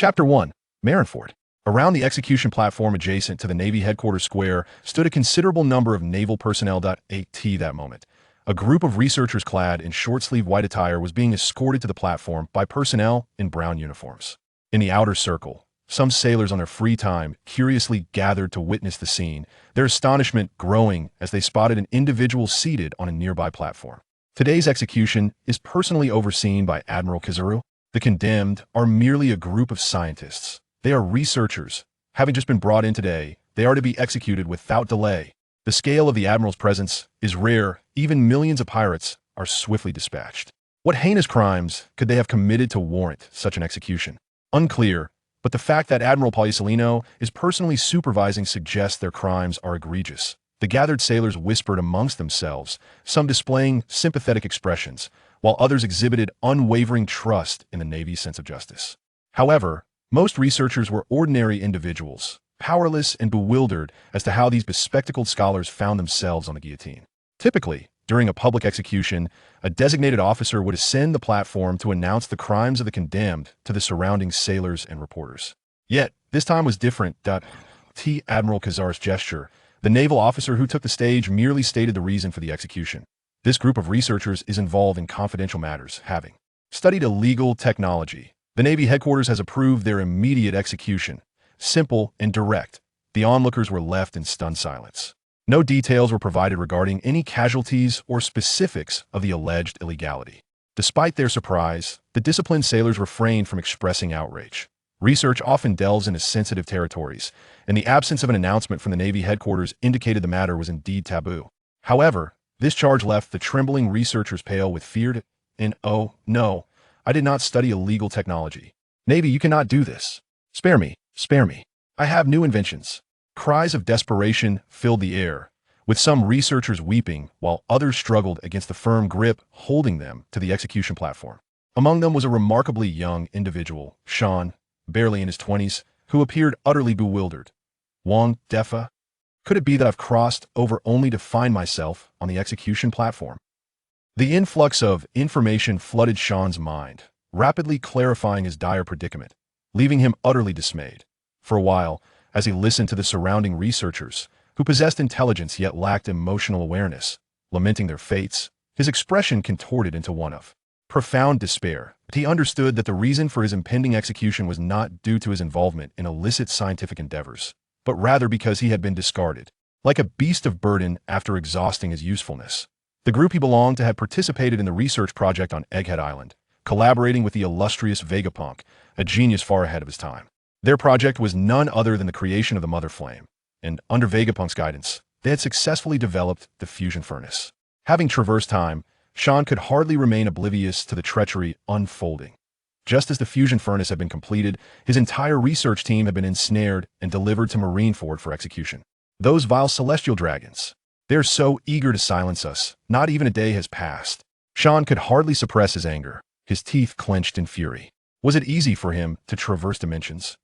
Chapter 1. Marineford. Around the execution platform adjacent to the Navy headquarters square stood a considerable number of naval personnel.At that moment. A group of researchers clad in short-sleeved white attire was being escorted to the platform by personnel in brown uniforms. In the outer circle, some sailors on their free time curiously gathered to witness the scene, their astonishment growing as they spotted an individual seated on a nearby platform. Today's execution is personally overseen by Admiral Kizaru. The condemned are merely a group of scientists. They are researchers. Having just been brought in today, they are to be executed without delay. The scale of the Admiral's presence is rare. Even millions of pirates are swiftly dispatched. What heinous crimes could they have committed to warrant such an execution? Unclear, but the fact that Admiral Polisolino is personally supervising suggests their crimes are egregious. The gathered sailors whispered amongst themselves, some displaying sympathetic expressions, while others exhibited unwavering trust in the Navy's sense of justice. However, most researchers were ordinary individuals, powerless and bewildered as to how these bespectacled scholars found themselves on the guillotine. Typically, during a public execution, a designated officer would ascend the platform to announce the crimes of the condemned to the surrounding sailors and reporters. Yet, this time was different. Admiral Kizaru's gesture, the naval officer who took the stage, merely stated the reason for the execution. This group of researchers is involved in confidential matters, having studied illegal technology. The Navy headquarters has approved their immediate execution. Simple and direct. The onlookers were left in stunned silence. No details were provided regarding any casualties or specifics of the alleged illegality. Despite their surprise, the disciplined sailors refrained from expressing outrage. Research often delves into sensitive territories, and the absence of an announcement from the Navy headquarters indicated the matter was indeed taboo. However, this charge left the trembling researchers pale with fear and, "Oh, no, I did not study illegal technology. Navy, you cannot do this. Spare me, spare me. I have new inventions." Cries of desperation filled the air, with some researchers weeping while others struggled against the firm grip holding them to the execution platform. Among them was a remarkably young individual, Sharn, barely in his 20s, who appeared utterly bewildered. Wong Defa? Could it be that I've crossed over only to find myself on the execution platform? The influx of information flooded Sharn's mind, rapidly clarifying his dire predicament, leaving him utterly dismayed. For a while, as he listened to the surrounding researchers, who possessed intelligence yet lacked emotional awareness, lamenting their fates, his expression contorted into one of profound despair. He understood that the reason for his impending execution was not due to his involvement in illicit scientific endeavors, but rather because he had been discarded, like a beast of burden after exhausting his usefulness. The group he belonged to had participated in the research project on Egghead Island, collaborating with the illustrious Vegapunk, a genius far ahead of his time. Their project was none other than the creation of the Mother Flame, and under Vegapunk's guidance, they had successfully developed the fusion furnace. Having traversed time, Sharn could hardly remain oblivious to the treachery unfolding. Just as the fusion furnace had been completed, his entire research team had been ensnared and delivered to Marineford for execution. Those vile celestial dragons. They're so eager to silence us. Not even a day has passed. Sharn could hardly suppress his anger, his teeth clenched in fury. Was it easy for him to traverse dimensions?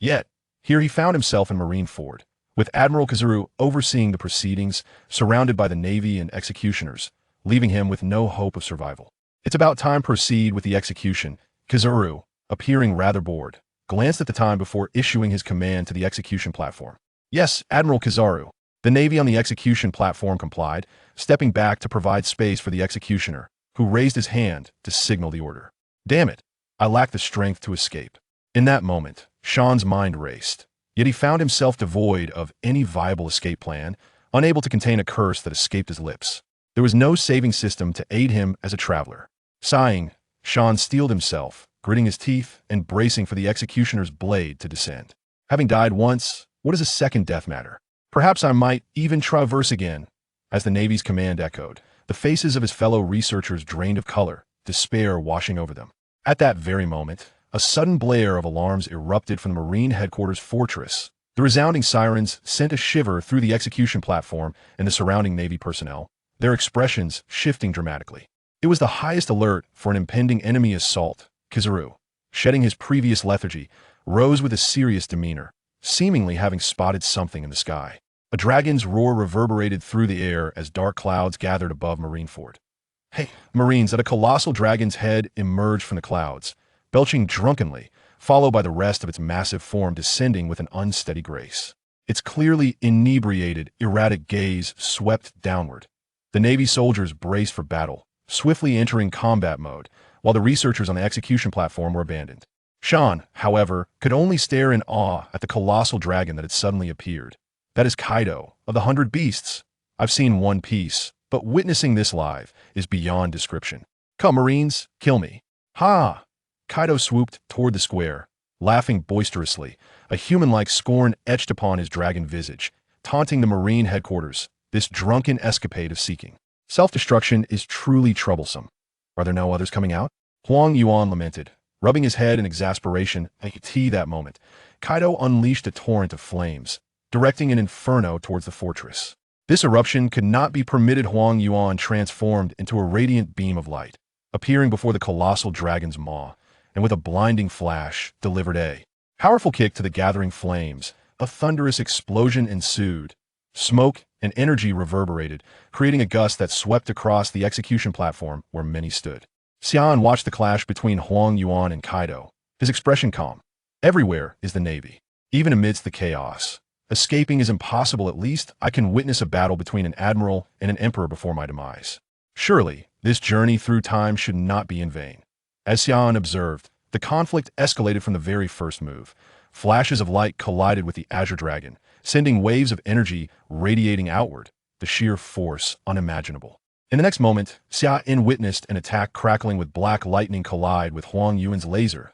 Yet, here he found himself in Marineford, with Admiral Kizaru overseeing the proceedings, surrounded by the Navy and executioners, leaving him with no hope of survival. It's about time to proceed with the execution. Kizaru, appearing rather bored, glanced at the time before issuing his command to the execution platform. "Yes, Admiral Kizaru." The Navy on the execution platform complied, stepping back to provide space for the executioner, who raised his hand to signal the order. "Damn it, I lack the strength to escape." In that moment, Sharn's mind raced, yet he found himself devoid of any viable escape plan, unable to contain a curse that escaped his lips. There was no saving system to aid him as a traveler. Sighing, Sharn steeled himself, gritting his teeth and bracing for the executioner's blade to descend. Having died once, what does a second death matter? Perhaps I might even traverse again. As the Navy's command echoed, the faces of his fellow researchers drained of color, despair washing over them. At that very moment, a sudden blare of alarms erupted from the Marine headquarters fortress. The resounding sirens sent a shiver through the execution platform and the surrounding Navy personnel, their expressions shifting dramatically. It was the highest alert for an impending enemy assault. Kizaru, shedding his previous lethargy, rose with a serious demeanor, seemingly having spotted something in the sky. A dragon's roar reverberated through the air as dark clouds gathered above Marineford. "Hey, Marines!" At a colossal dragon's head emerged from the clouds, belching drunkenly, followed by the rest of its massive form descending with an unsteady grace. Its clearly inebriated, erratic gaze swept downward. The Navy soldiers braced for battle, swiftly entering combat mode, while the researchers on the execution platform were abandoned. Sharn, however, could only stare in awe at the colossal dragon that had suddenly appeared. That is Kaido, of the 100 Beasts. I've seen One Piece, but witnessing this live is beyond description. Come, Marines, kill me. Ha! Kaido swooped toward the square, laughing boisterously, a human-like scorn etched upon his dragon visage, taunting the Marine headquarters, this drunken escapade of seeking. Self-destruction is truly troublesome. Are there no others coming out? Huang Yuan lamented, rubbing his head in exasperation. At that moment, Kaido unleashed a torrent of flames, directing an inferno towards the fortress. This eruption could not be permitted. Huang Yuan transformed into a radiant beam of light, appearing before the colossal dragon's maw, and with a blinding flash, delivered a powerful kick to the gathering flames. A thunderous explosion ensued. Smoke and energy reverberated, creating a gust that swept across the execution platform where many stood. Xian watched the clash between Huang Yuan and Kaido, his expression calm. Everywhere is the Navy, even amidst the chaos. Escaping is impossible. At least I can witness a battle between an admiral and an emperor before my demise. Surely, this journey through time should not be in vain. As Xian observed, the conflict escalated from the very first move. Flashes of light collided with the Azure Dragon, sending waves of energy radiating outward, the sheer force unimaginable. In the next moment, Xian witnessed an attack crackling with black lightning collide with Huang Yuan's laser.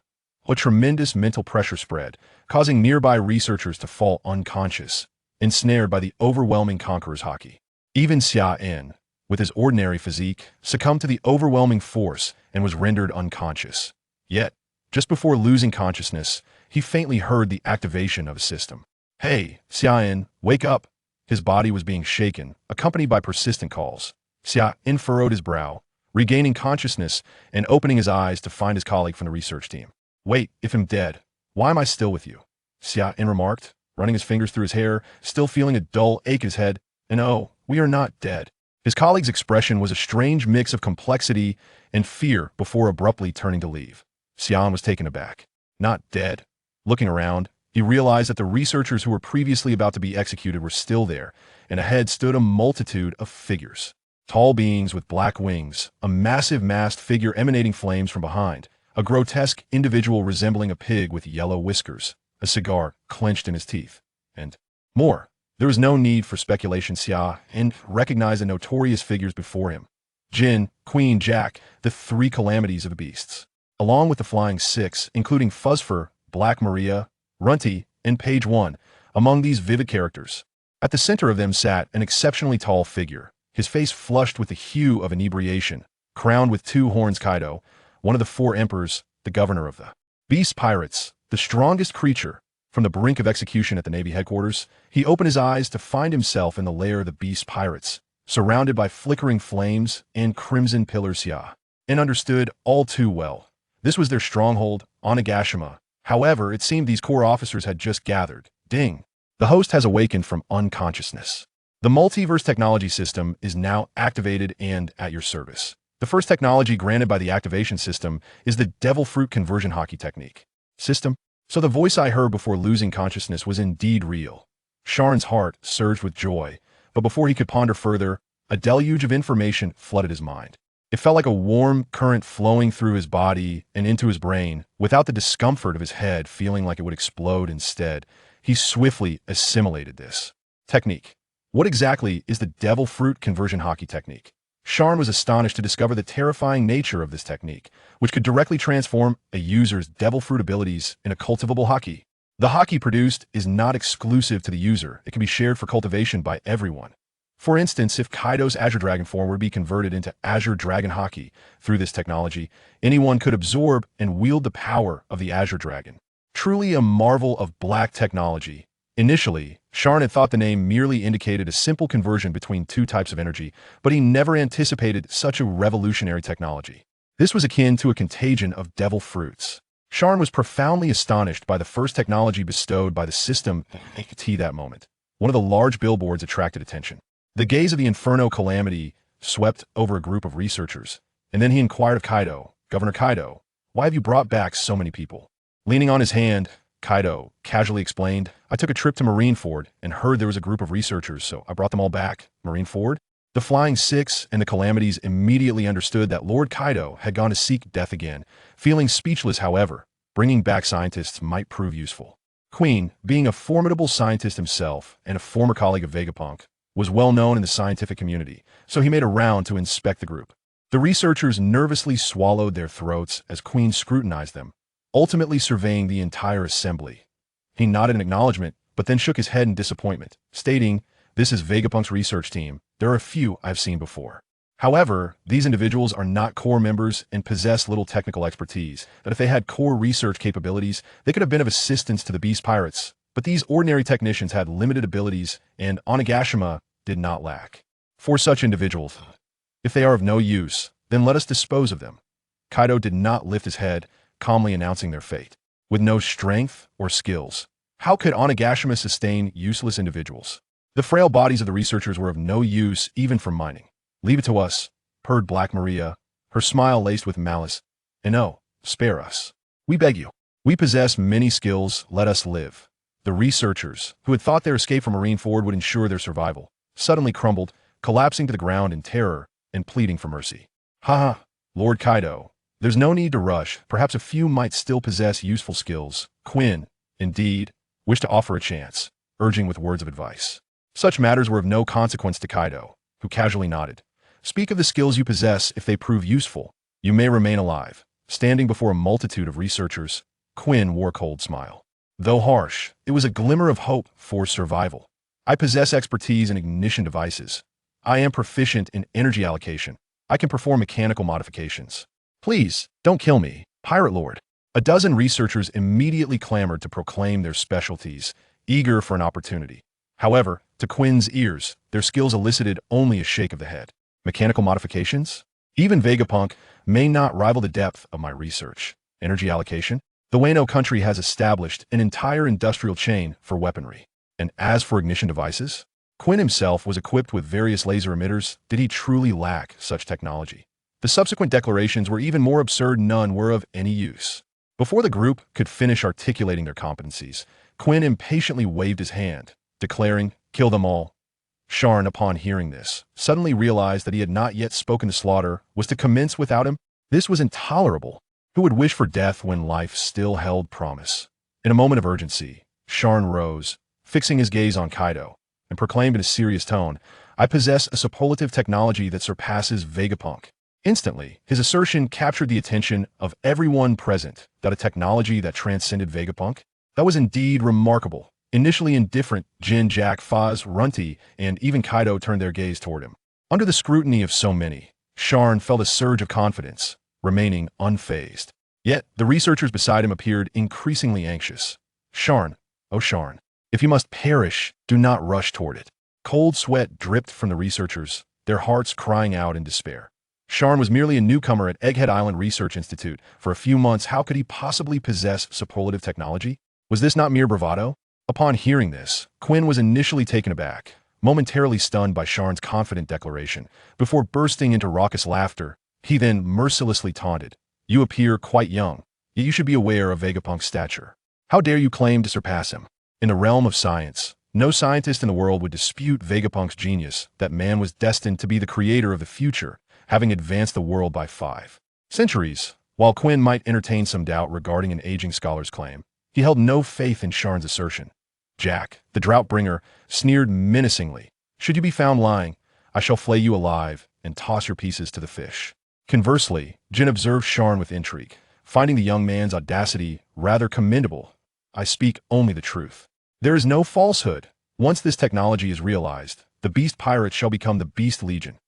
A tremendous mental pressure spread, causing nearby researchers to fall unconscious, ensnared by the overwhelming conqueror's Haki. Even Xian, with his ordinary physique, succumbed to the overwhelming force and was rendered unconscious. Yet, just before losing consciousness, he faintly heard the activation of a system. Hey, Xian, wake up! His body was being shaken, accompanied by persistent calls. Xian furrowed his brow, regaining consciousness and opening his eyes to find his colleague from the research team. Wait, if I'm dead, why am I still with you? Xian remarked, running his fingers through his hair, still feeling a dull ache in his head. And oh, we are not dead. His colleague's expression was a strange mix of complexity and fear before abruptly turning to leave. Xian was taken aback. Not dead. Looking around, he realized that the researchers who were previously about to be executed were still there, and ahead stood a multitude of figures. Tall beings with black wings, a massive masked figure emanating flames from behind, a grotesque individual resembling a pig with yellow whiskers, a cigar clenched in his teeth, and more. There was no need for speculation. Xian recognized the notorious figures before him. Jin, Queen, Jack, the three calamities of the beasts, along with the Flying Six, including Fuzzfur, Black Maria, Runty, and Page One, among these vivid characters. At the center of them sat an exceptionally tall figure, his face flushed with the hue of inebriation, crowned with two horns. Kaido, one of the four emperors, the governor of the Beast Pirates, the strongest creature. From the brink of execution at the Navy headquarters, he opened his eyes to find himself in the lair of the Beast Pirates, surrounded by flickering flames and crimson pillars. Xian understood all too well. This was their stronghold, Onigashima. However, it seemed these core officers had just gathered. Ding! The host has awakened from unconsciousness. The multiverse technology system is now activated and at your service. The first technology granted by the activation system is the Devil Fruit Conversion Haki technique. System. So the voice I heard before losing consciousness was indeed real. Sharn's heart surged with joy, but before he could ponder further, a deluge of information flooded his mind. It felt like a warm current flowing through his body and into his brain, without the discomfort of his head feeling like it would explode instead. He swiftly assimilated this technique. What exactly is the Devil Fruit Conversion Haki technique? Sharn was astonished to discover the terrifying nature of this technique, which could directly transform a user's devil fruit abilities in a cultivable Haki. The Haki produced is not exclusive to the user. It can be shared for cultivation by everyone. For instance, if Kaido's Azure Dragon form were to be converted into Azure Dragon Haki through this technology, anyone could absorb and wield the power of the Azure Dragon. Truly a marvel of black technology. Initially, Sharn had thought the name merely indicated a simple conversion between two types of energy, but he never anticipated such a revolutionary technology. This was akin to a contagion of devil fruits. Sharn was profoundly astonished by the first technology bestowed by the system. At that moment, one of the large billboards attracted attention. The gaze of the Inferno Calamity swept over a group of researchers, and then he inquired of Kaido, Governor Kaido, why have you brought back so many people? Leaning on his hand, Kaido casually explained, I took a trip to Marineford and heard there was a group of researchers, so I brought them all back. Marineford? The Flying Six and the Calamities immediately understood that Lord Kaido had gone to seek death again. Feeling speechless, however, bringing back scientists might prove useful. Queen, being a formidable scientist himself and a former colleague of Vegapunk, was well known in the scientific community, so he made a round to inspect the group. The researchers nervously swallowed their throats as Queen scrutinized them, ultimately surveying the entire assembly. He nodded in acknowledgement, but then shook his head in disappointment, stating, This is Vegapunk's research team. There are a few I've seen before. However, these individuals are not core members and possess little technical expertise, that if they had core research capabilities, they could have been of assistance to the Beast Pirates. But these ordinary technicians had limited abilities, and Onigashima did not lack. For such individuals, if they are of no use, then let us dispose of them. Kaido did not lift his head, calmly announcing their fate. With no strength or skills, how could Onigashima sustain useless individuals? The frail bodies of the researchers were of no use even for mining. Leave it to us, purred Black Maria, her smile laced with malice. And no, spare us. We beg you. We possess many skills, let us live. The researchers, who had thought their escape from Marineford would ensure their survival, suddenly crumbled, collapsing to the ground in terror and pleading for mercy. Ha ha, Lord Kaido. There's no need to rush. Perhaps a few might still possess useful skills. Quinn, indeed, wished to offer a chance, urging with words of advice. Such matters were of no consequence to Kaido, who casually nodded. Speak of the skills you possess if they prove useful. You may remain alive. Standing before a multitude of researchers, Quinn wore a cold smile. Though harsh, it was a glimmer of hope for survival. I possess expertise in ignition devices. I am proficient in energy allocation. I can perform mechanical modifications. Please, don't kill me, Pirate Lord. A dozen researchers immediately clamored to proclaim their specialties, eager for an opportunity. However, to Quinn's ears, their skills elicited only a shake of the head. Mechanical modifications? Even Vegapunk may not rival the depth of my research. Energy allocation? The Wano country has established an entire industrial chain for weaponry. And as for ignition devices? Quinn himself was equipped with various laser emitters. Did he truly lack such technology? The subsequent declarations were even more absurd. None were of any use. Before the group could finish articulating their competencies, Quinn impatiently waved his hand, declaring, Kill them all. Sharn, upon hearing this, suddenly realized that he had not yet spoken to Slaughter, was to commence without him. This was intolerable. Who would wish for death when life still held promise? In a moment of urgency, Sharn rose, fixing his gaze on Kaido, and proclaimed in a serious tone, I possess a superlative technology that surpasses Vegapunk. Instantly, his assertion captured the attention of everyone present. That a technology that transcended Vegapunk? That was indeed remarkable. Initially indifferent, Jin, Jack, Faz, Runty, and even Kaido turned their gaze toward him. Under the scrutiny of so many, Sharn felt a surge of confidence, remaining unfazed. Yet, the researchers beside him appeared increasingly anxious. Sharn, oh Sharn, if you must perish, do not rush toward it. Cold sweat dripped from the researchers, their hearts crying out in despair. Sharn was merely a newcomer at Egghead Island Research Institute. For a few months, how could he possibly possess superlative technology? Was this not mere bravado? Upon hearing this, Quinn was initially taken aback, momentarily stunned by Sharn's confident declaration. Before bursting into raucous laughter, he then mercilessly taunted, You appear quite young, yet you should be aware of Vegapunk's stature. How dare you claim to surpass him? In the realm of science, no scientist in the world would dispute Vegapunk's genius. That man was destined to be the creator of the future, having advanced the world by 5 centuries. While Quinn might entertain some doubt regarding an aging scholar's claim, he held no faith in Sharn's assertion. Jack, the drought bringer, sneered menacingly. Should you be found lying, I shall flay you alive and toss your pieces to the fish. Conversely, Jin observed Sharn with intrigue, finding the young man's audacity rather commendable. I speak only the truth. There is no falsehood. Once this technology is realized, the Beast Pirates shall become the Beast Legion.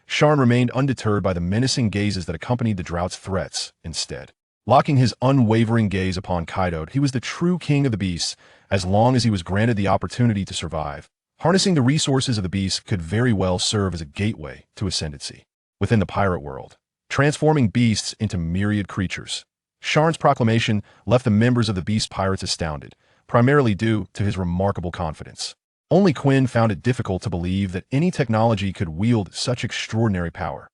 Sharn remained undeterred by the menacing gazes that accompanied the drought's threats. Instead, locking his unwavering gaze upon Kaido, he was the true king of the beasts, as long as he was granted the opportunity to survive. Harnessing the resources of the beast could very well serve as a gateway to ascendancy within the pirate world, transforming beasts into myriad creatures. Sharn's proclamation left the members of the Beast Pirates astounded, primarily due to his remarkable confidence. Only Quinn found it difficult to believe that any technology could wield such extraordinary power.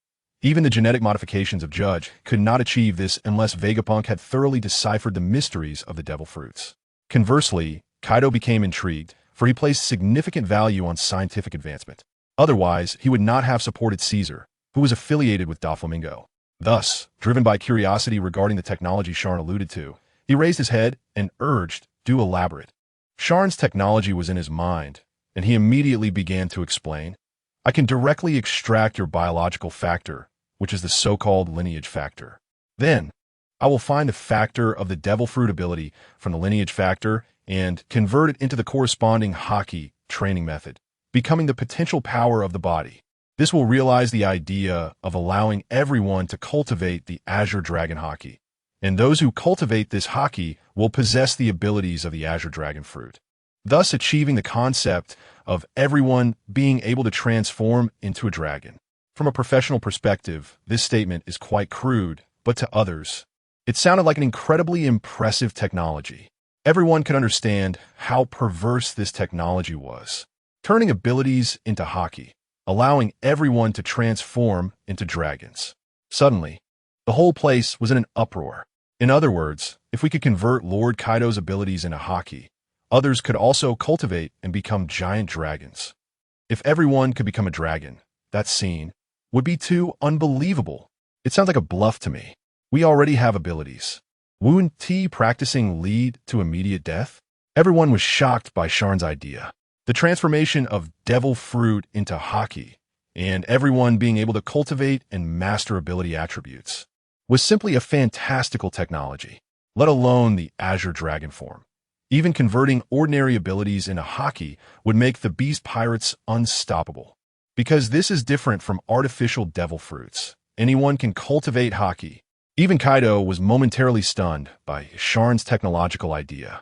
Even the genetic modifications of Judge could not achieve this unless Vegapunk had thoroughly deciphered the mysteries of the devil fruits. Conversely, Kaido became intrigued, for he placed significant value on scientific advancement. Otherwise, he would not have supported Caesar, who was affiliated with Doflamingo. Thus, driven by curiosity regarding the technology Sharn alluded to, he raised his head and urged, "Do elaborate." Sharn's technology was in his mind, and he immediately began to explain, "I can directly extract your biological factor, which is the so-called lineage factor. Then, I will find the factor of the devil fruit ability from the lineage factor and convert it into the corresponding Haki training method, becoming the potential power of the body. This will realize the idea of allowing everyone to cultivate the Azure Dragon Haki, and those who cultivate this Haki will possess the abilities of the Azure Dragon fruit, thus achieving the concept of everyone being able to transform into a dragon." From a professional perspective, this statement is quite crude, but to others, it sounded like an incredibly impressive technology. Everyone could understand how perverse this technology was, turning abilities into Haki, allowing everyone to transform into dragons. Suddenly, the whole place was in an uproar. In other words, if we could convert Lord Kaido's abilities into Haki, others could also cultivate and become giant dragons. If everyone could become a dragon, that scene would be too unbelievable. It sounds like a bluff to me. We already have abilities. Wouldn't T practicing lead to immediate death? Everyone was shocked by Sharn's idea. The transformation of devil fruit into Haki, and everyone being able to cultivate and master ability attributes, was simply a fantastical technology, let alone the Azure Dragon form. Even converting ordinary abilities into Haki would make the beast pirates unstoppable. Because this is different from artificial devil fruits, anyone can cultivate Haki. Even Kaido was momentarily stunned by Sharn's technological idea.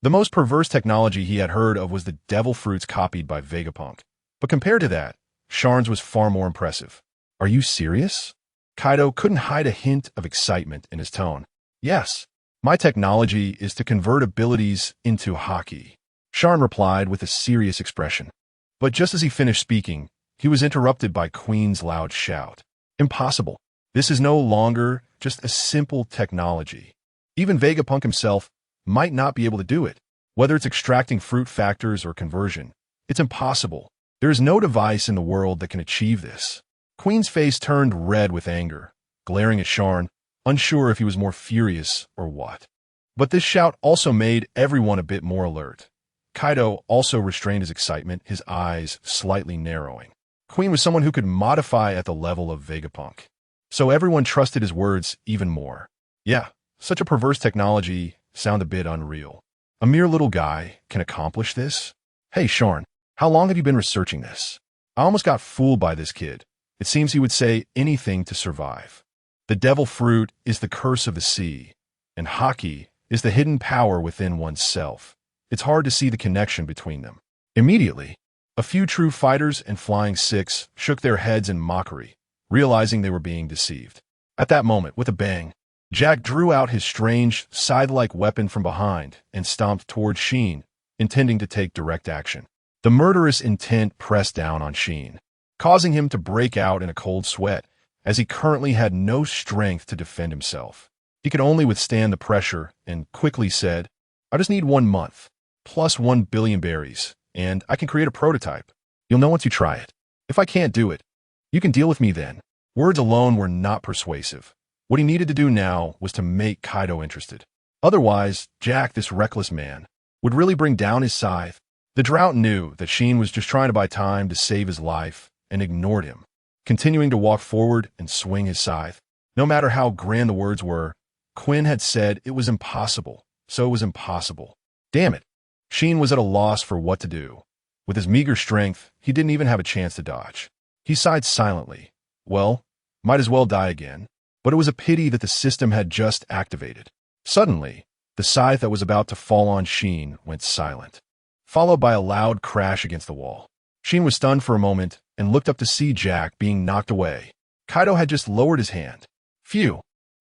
The most perverse technology he had heard of was the devil fruits copied by Vegapunk. But compared to that, Sharn's was far more impressive. "Are you serious?" Kaido couldn't hide a hint of excitement in his tone. "Yes, my technology is to convert abilities into Haki," Sharn replied with a serious expression. But just as he finished speaking, he was interrupted by Queen's loud shout. "Impossible. This is no longer just a simple technology. Even Vegapunk himself might not be able to do it. Whether it's extracting fruit factors or conversion, it's impossible. There is no device in the world that can achieve this." Queen's face turned red with anger, glaring at Sharn, unsure if he was more furious or what. But this shout also made everyone a bit more alert. Kaido also restrained his excitement, his eyes slightly narrowing. Queen was someone who could modify at the level of Vegapunk, so everyone trusted his words even more. Yeah, such a perverse technology sounded a bit unreal. A mere little guy can accomplish this? "Hey, Sharn, how long have you been researching this? I almost got fooled by this kid. It seems he would say anything to survive. The devil fruit is the curse of the sea, and Haki is the hidden power within oneself. It's hard to see the connection between them." Immediately, a few true fighters and Flying Six shook their heads in mockery, realizing they were being deceived. At that moment, with a bang, Jack drew out his strange, scythe-like weapon from behind and stomped toward Sheen, intending to take direct action. The murderous intent pressed down on Sheen, causing him to break out in a cold sweat, as he currently had no strength to defend himself. He could only withstand the pressure and quickly said, "I just need 1 month, plus 1 billion berries, and I can create a prototype. You'll know once you try it. If I can't do it, you can deal with me then." Words alone were not persuasive. What he needed to do now was to make Kaido interested. Otherwise, Jack, this reckless man, would really bring down his scythe. The drought knew that Sheen was just trying to buy time to save his life and ignored him, continuing to walk forward and swing his scythe. No matter how grand the words were, Quinn had said it was impossible, so it was impossible. Damn it. Sheen was at a loss for what to do. With his meager strength, he didn't even have a chance to dodge. He sighed silently. Well, might as well die again. But it was a pity that the system had just activated. Suddenly, the scythe that was about to fall on Sheen went silent, followed by a loud crash against the wall. Sheen was stunned for a moment and looked up to see Jack being knocked away. Kaido had just lowered his hand. Phew.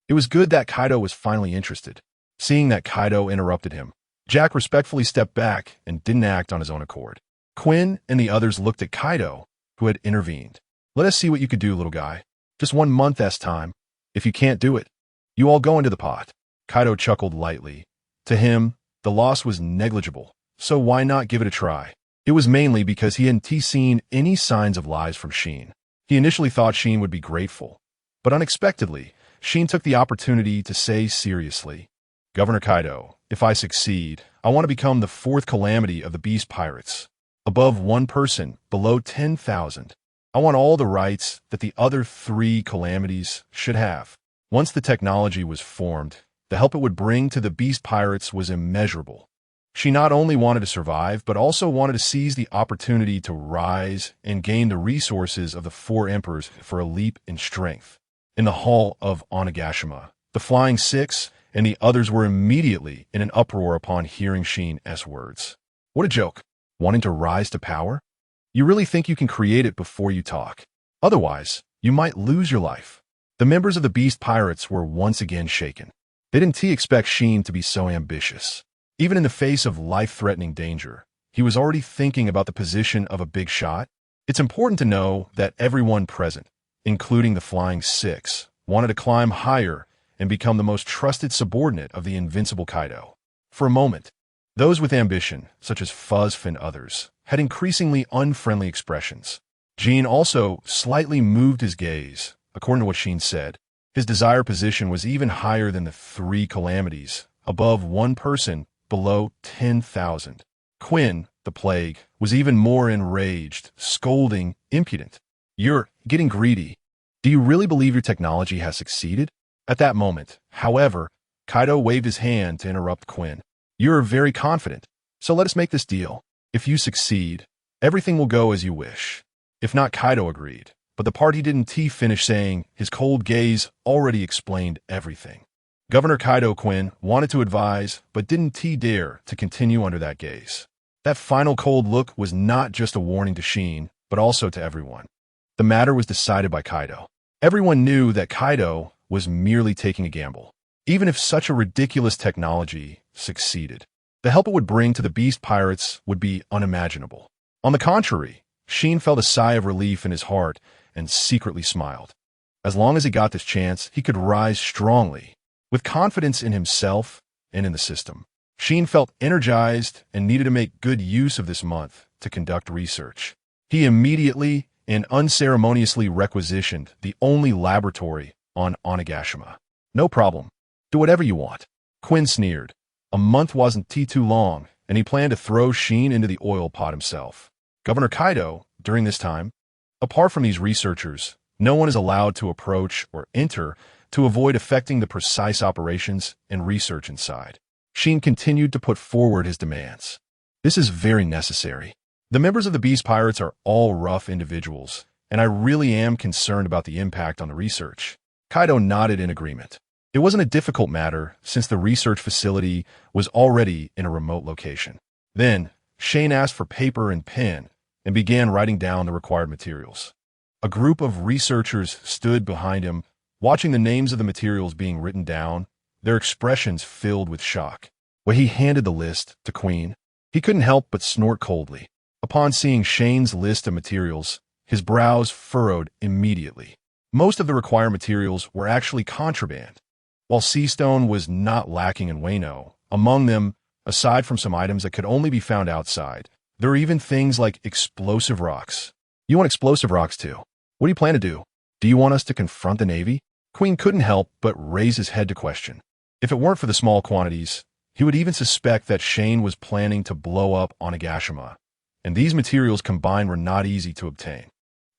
It was good that Kaido was finally interested. Seeing that Kaido interrupted him, Jack respectfully stepped back and didn't act on his own accord. Quinn and the others looked at Kaido, who had intervened. "Let us see what you could do, little guy." Just 1 month's time. If you can't do it, you all go into the pot. Kaido chuckled lightly. To him, the loss was negligible, so why not give it a try? It was mainly because he hadn't seen any signs of lies from Shin. He initially thought Shin would be grateful, but unexpectedly, Shin took the opportunity to say seriously, Governor Kaido, if I succeed, I want to become the 4th calamity of the Beast Pirates. Above 1 person, below 10,000. I want all the rights that the other 3 calamities should have. Once the technology was formed, the help it would bring to the Beast Pirates was immeasurable. She not only wanted to survive, but also wanted to seize the opportunity to rise and gain the resources of the 4 emperors for a leap in strength. In the hall of Onigashima, the Flying Six and the others were immediately in an uproar upon hearing Shin's words. What a joke. Wanting to rise to power? You really think you can create it before you talk? Otherwise, you might lose your life. The members of the Beast Pirates were once again shaken. They didn't expect Shin to be so ambitious. Even in the face of life-threatening danger, he was already thinking about the position of a big shot. It's important to know that everyone present, including the Flying Six, wanted to climb higher and become the most trusted subordinate of the invincible Kaido. For a moment, those with ambition, such as Fuzz and others, had increasingly unfriendly expressions. Jean also slightly moved his gaze. According to what Shin said, his desired position was even higher than the 3 calamities, above 1 person, below 10,000. Quinn, the plague, was even more enraged, scolding, impudent. You're getting greedy. Do you really believe your technology has succeeded? At that moment, however, Kaido waved his hand to interrupt Quinn. You're very confident, so let us make this deal. If you succeed, everything will go as you wish. If not, Kaido agreed, but the part he didn't finish saying, his cold gaze already explained everything. Governor Kaido Quinn wanted to advise, but didn't dare to continue under that gaze. That final cold look was not just a warning to Shin, but also to everyone. The matter was decided by Kaido. Everyone knew that Kaido was merely taking a gamble. Even if such a ridiculous technology succeeded, the help it would bring to the Beast Pirates would be unimaginable. On the contrary, Shin felt a sigh of relief in his heart and secretly smiled. As long as he got this chance, he could rise strongly, with confidence in himself and in the system. Shin felt energized and needed to make good use of this month to conduct research. He immediately and unceremoniously requisitioned the only laboratory on Onigashima. No problem. Do whatever you want. Quinn sneered. A month wasn't too long, and he planned to throw Shin into the oil pot himself. Governor Kaido, during this time, apart from these researchers, no one is allowed to approach or enter to avoid affecting the precise operations and research inside. Shin continued to put forward his demands. This is very necessary. The members of the Beast Pirates are all rough individuals, and I really am concerned about the impact on the research. Kaido nodded in agreement. It wasn't a difficult matter since the research facility was already in a remote location. Then, Shane asked for paper and pen and began writing down the required materials. A group of researchers stood behind him, watching the names of the materials being written down, their expressions filled with shock. When he handed the list to Queen, he couldn't help but snort coldly. Upon seeing Shane's list of materials, his brows furrowed immediately. Most of the required materials were actually contraband. While sea stone was not lacking in Wano, among them, aside from some items that could only be found outside, there are even things like explosive rocks. You want explosive rocks too? What do you plan to do? Do you want us to confront the Navy? Queen couldn't help but raise his head to question. If it weren't for the small quantities, he would even suspect that Shane was planning to blow up Onigashima, and these materials combined were not easy to obtain.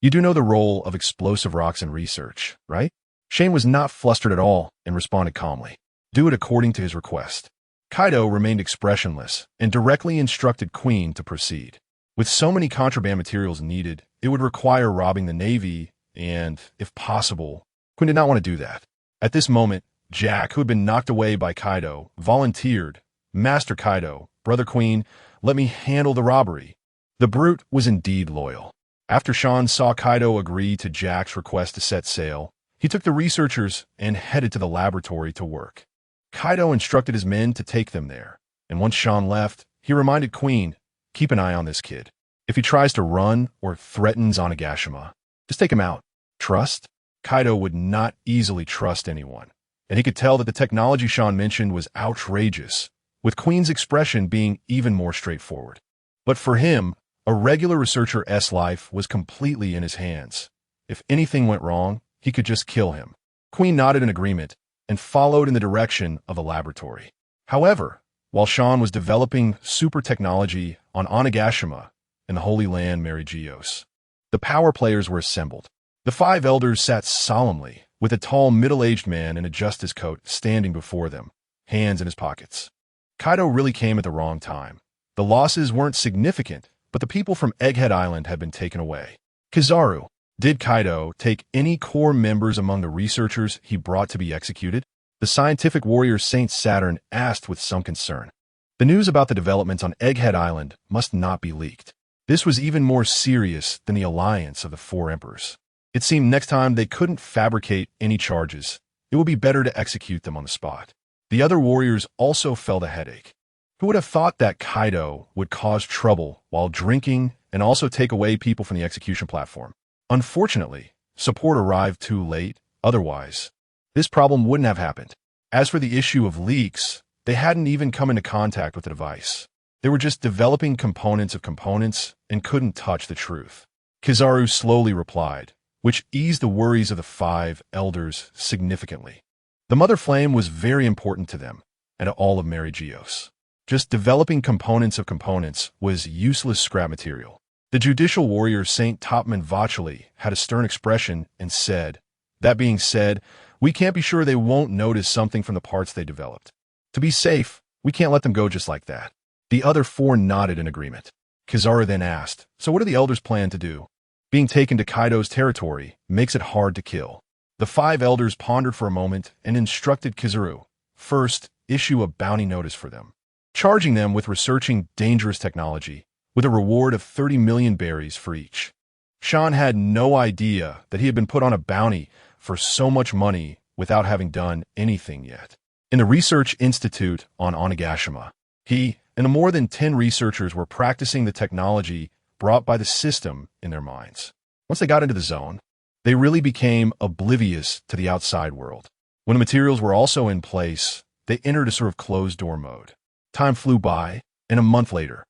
You do know the role of explosive rocks in research, right? Shane was not flustered at all and responded calmly. Do it according to his request. Kaido remained expressionless and directly instructed Queen to proceed. With so many contraband materials needed, it would require robbing the Navy and, if possible, Queen did not want to do that. At this moment, Jack, who had been knocked away by Kaido, volunteered. Master Kaido, Brother Queen, let me handle the robbery. The brute was indeed loyal. After Sharn saw Kaido agree to Jack's request to set sail, he took the researchers and headed to the laboratory to work. Kaido instructed his men to take them there, and once Sharn left, he reminded Queen, keep an eye on this kid. If he tries to run or threatens Onigashima, just take him out. Trust? Kaido would not easily trust anyone, and he could tell that the technology Sharn mentioned was outrageous, with Queen's expression being even more straightforward. But for him, a regular researcher's life was completely in his hands. If anything went wrong, he could just kill him. Queen nodded in agreement and followed in the direction of the laboratory. However, while Sharn was developing super technology on Onigashima in the Holy Land Merigios, the power players were assembled. The 5 elders sat solemnly, with a tall middle-aged man in a justice coat standing before them, hands in his pockets. Kaido really came at the wrong time. The losses weren't significant, but the people from Egghead Island had been taken away. Kizaru, did Kaido take any core members among the researchers he brought to be executed? The scientific warrior Saint Saturn asked with some concern. The news about the developments on Egghead Island must not be leaked. This was even more serious than the alliance of the 4 emperors. It seemed next time they couldn't fabricate any charges. It would be better to execute them on the spot. The other warriors also felt a headache. Who would have thought that Kaido would cause trouble while drinking and also take away people from the execution platform? Unfortunately, support arrived too late. Otherwise, this problem wouldn't have happened. As for the issue of leaks, they hadn't even come into contact with the device. They were just developing components of components and couldn't touch the truth. Kizaru slowly replied, which eased the worries of the 5 elders significantly. The Mother Flame was very important to them and to all of Merigios. Just developing components of components was useless scrap material. The judicial warrior Saint Topman Vacheli had a stern expression and said, "That being said, we can't be sure they won't notice something from the parts they developed. To be safe, we can't let them go just like that." The other 4 nodded in agreement. Kizaru then asked, "So what do the elders plan to do? Being taken to Kaido's territory makes it hard to kill." The 5 elders pondered for a moment and instructed Kizaru, first, issue a bounty notice for them, charging them with researching dangerous technology, with a reward of 30 million berries for each. Sharn had no idea that he had been put on a bounty for so much money without having done anything yet. In the Research Institute on Onigashima, he and the more than 10 researchers were practicing the technology brought by the system in their minds. Once they got into the zone, they really became oblivious to the outside world. When the materials were also in place, they entered a sort of closed-door mode. Time flew by, and a month later,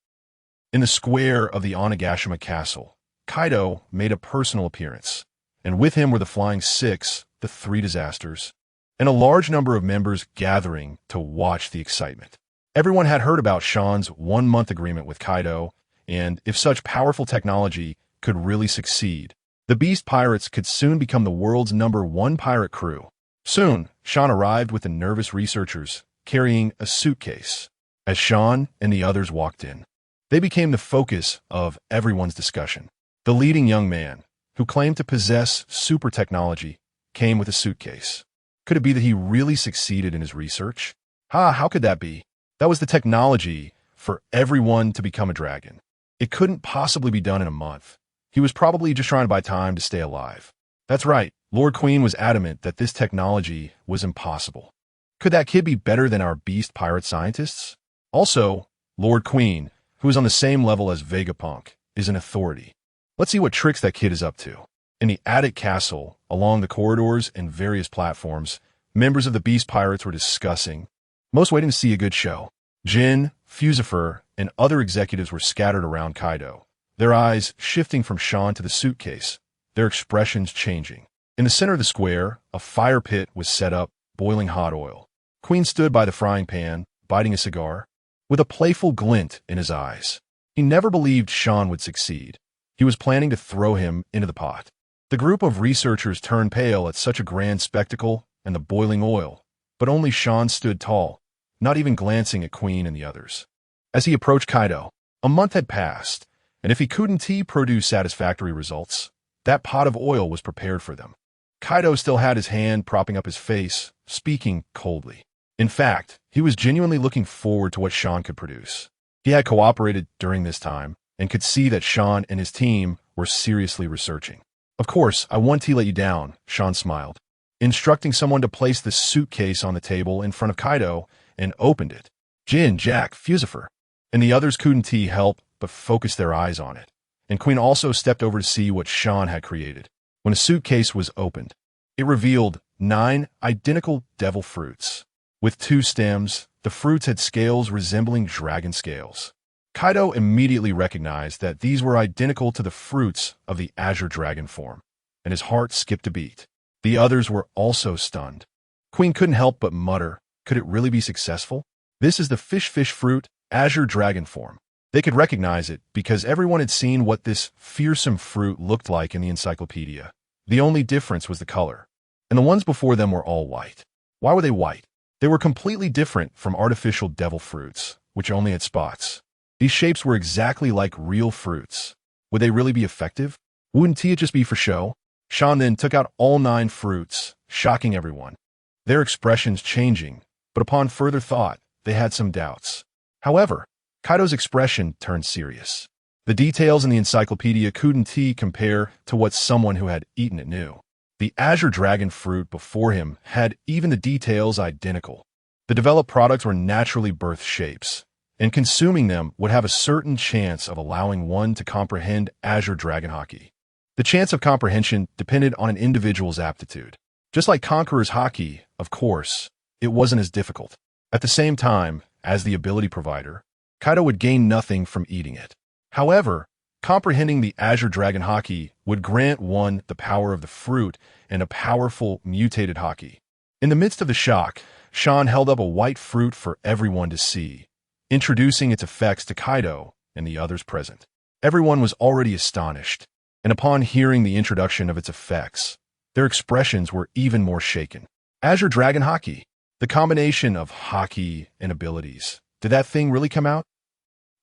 in the square of the Onigashima Castle, Kaido made a personal appearance, and with him were the Flying Six, the 3 disasters, and a large number of members gathering to watch the excitement. Everyone had heard about Sharn's 1-month agreement with Kaido, and if such powerful technology could really succeed, the Beast Pirates could soon become the world's #1 pirate crew. Soon, Sharn arrived with the nervous researchers, carrying a suitcase. As Sharn and the others walked in, they became the focus of everyone's discussion. The leading young man, who claimed to possess super technology, came with a suitcase. Could it be that he really succeeded in his research? How could that be? That was the technology for everyone to become a dragon. It couldn't possibly be done in a month. He was probably just trying to buy time to stay alive. That's right, Lord Queen was adamant that this technology was impossible. Could that kid be better than our beast pirate scientists? Also, Lord Queen, who is on the same level as Vegapunk, is an authority. Let's see what tricks that kid is up to. In the Attic Castle, along the corridors and various platforms, members of the Beast Pirates were discussing, most waiting to see a good show. Jin, Fusifer, and other executives were scattered around Kaido, their eyes shifting from Sharn to the suitcase, their expressions changing. In the center of the square, a fire pit was set up, boiling hot oil. Queen stood by the frying pan, biting a cigar, with a playful glint in his eyes. He never believed Sharn would succeed. He was planning to throw him into the pot. The group of researchers turned pale at such a grand spectacle and the boiling oil, but only Sharn stood tall, not even glancing at Queen and the others. As he approached Kaido, a month had passed, and if he couldn't produce satisfactory results, that pot of oil was prepared for them. Kaido still had his hand propping up his face, speaking coldly. In fact, he was genuinely looking forward to what Sharn could produce. He had cooperated during this time, and could see that Sharn and his team were seriously researching. "Of course, I won't let you down," Sharn smiled, instructing someone to place the suitcase on the table in front of Kaido and opened it. Jin, Jack, Fusifer, and the others couldn't help but focus their eyes on it, and Queen also stepped over to see what Sharn had created. When the suitcase was opened, It revealed 9 identical devil fruits. With 2 stems, the fruits had scales resembling dragon scales. Kaido immediately recognized that these were identical to the fruits of the Azure Dragon form, and his heart skipped a beat. The others were also stunned. Queen couldn't help but mutter, could it really be successful? This is the fish fruit, Azure Dragon form. They could recognize it because everyone had seen what this fearsome fruit looked like in the encyclopedia. The only difference was the color, and the ones before them were all white. Why were they white? They were completely different from artificial devil fruits, which only had spots. These shapes were exactly like real fruits. Would they really be effective? Wouldn't it just be for show? Sharn then took out all 9 fruits, shocking everyone. Their expressions changing, but upon further thought, they had some doubts. However, Kaido's expression turned serious. The details in the encyclopedia couldn't compare to what someone who had eaten it knew. The Azure Dragon fruit before him had even the details identical. The developed products were naturally birthed shapes, and consuming them would have a certain chance of allowing one to comprehend Azure Dragon Haki. The chance of comprehension depended on an individual's aptitude. Just like Conqueror's Haki, of course, it wasn't as difficult. At the same time, as the ability provider, Kaido would gain nothing from eating it. However, comprehending the Azure Dragon Haki would grant one the power of the fruit and a powerful mutated Haki. In the midst of the shock, Sharn held up a white fruit for everyone to see, introducing its effects to Kaido and the others present. Everyone was already astonished, and upon hearing the introduction of its effects, their expressions were even more shaken. Azure Dragon Haki, the combination of Haki and abilities. Did that thing really come out?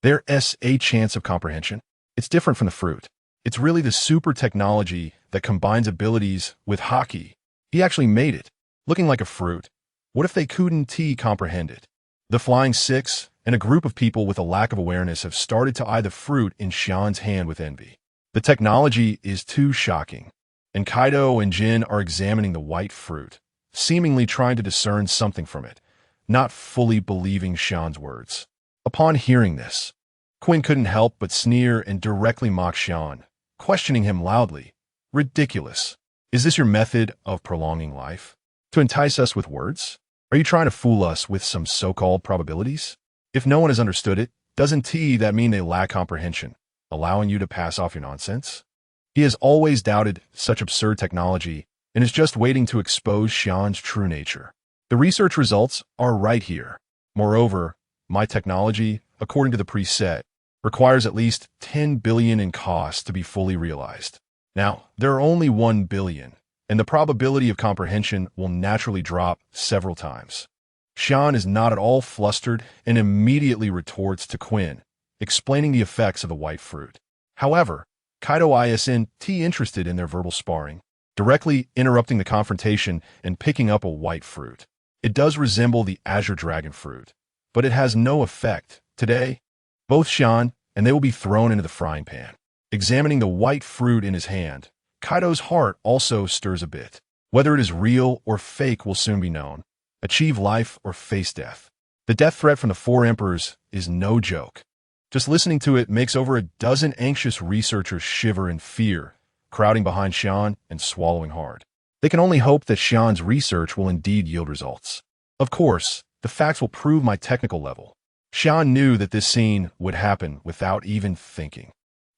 There's a chance of comprehension. It's different from the fruit. It's really the super technology that combines abilities with Haki. He actually made it, looking like a fruit. What if they couldn't comprehend it? The Flying Six and a group of people with a lack of awareness have started to eye the fruit in Sharn's hand with envy. The technology is too shocking, and Kaido and Jin are examining the white fruit, seemingly trying to discern something from it, not fully believing Sharn's words. Upon hearing this, Quinn couldn't help but sneer and directly mock Sharn, questioning him loudly. Ridiculous. Is this your method of prolonging life? To entice us with words? Are you trying to fool us with some so-called probabilities? If no one has understood it, doesn't that mean they lack comprehension, allowing you to pass off your nonsense? He has always doubted such absurd technology and is just waiting to expose Sharn's true nature. The research results are right here. Moreover, my technology, according to the preset, requires at least 10 billion in cost to be fully realized. Now, there are only 1 billion, and the probability of comprehension will naturally drop several times. Sharn is not at all flustered and immediately retorts to Quinn, explaining the effects of the white fruit. However, Kaido isn't interested in their verbal sparring, directly interrupting the confrontation and picking up a white fruit. It does resemble the Azure Dragon fruit, but it has no effect. Today, both Sharn and they will be thrown into the frying pan. Examining the white fruit in his hand, Kaido's heart also stirs a bit. Whether it is real or fake will soon be known. Achieve life or face death. The death threat from the 4 emperors is no joke. Just listening to it makes over a dozen anxious researchers shiver in fear, crowding behind Sharn and swallowing hard. They can only hope that Sharn's research will indeed yield results. Of course, the facts will prove my technical level. Sharn knew that this scene would happen without even thinking.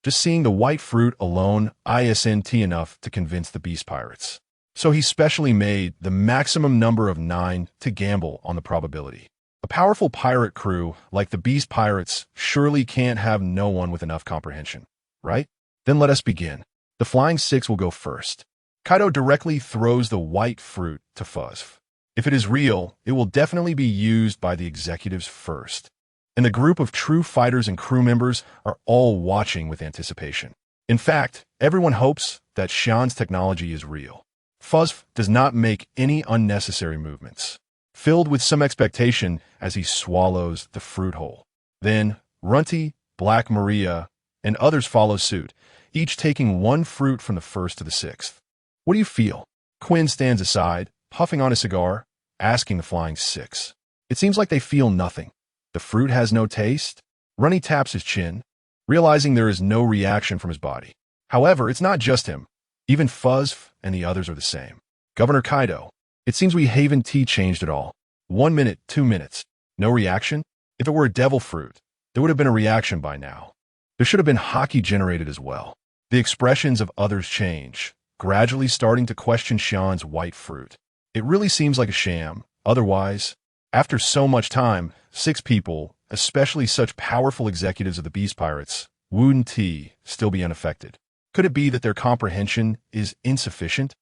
Just seeing the white fruit alone isn't enough to convince the beast pirates. So he specially made the maximum number of 9 to gamble on the probability. A powerful pirate crew like the beast pirates surely can't have no one with enough comprehension, right? Then let us begin. The Flying Six will go first. Kaido directly throws the white fruit to Fuzz. If it is real, it will definitely be used by the executives first. And the group of true fighters and crew members are all watching with anticipation. In fact, everyone hopes that Sharn's technology is real. Fuzz does not make any unnecessary movements, filled with some expectation as he swallows the fruit whole. Then, Runty, Black Maria, and others follow suit, each taking 1 fruit from the 1st to the 6th. What do you feel? Quinn stands aside, puffing on a cigar, asking the Flying Six. It seems like they feel nothing. The fruit has no taste. Runny taps his chin, realizing there is no reaction from his body. However, it's not just him. Even Fuzz and the others are the same. Governor Kaido. It seems we Haven Tea changed it all. 1 minute, 2 minutes. No reaction? If it were a devil fruit, there would have been a reaction by now. There should have been Haki generated as well. The expressions of others change, gradually starting to question Sharn's white fruit. It really seems like a sham. Otherwise, after so much time, 6 people, especially such powerful executives of the Beast Pirates, wouldn't tea still be unaffected? Could it be that their comprehension is insufficient?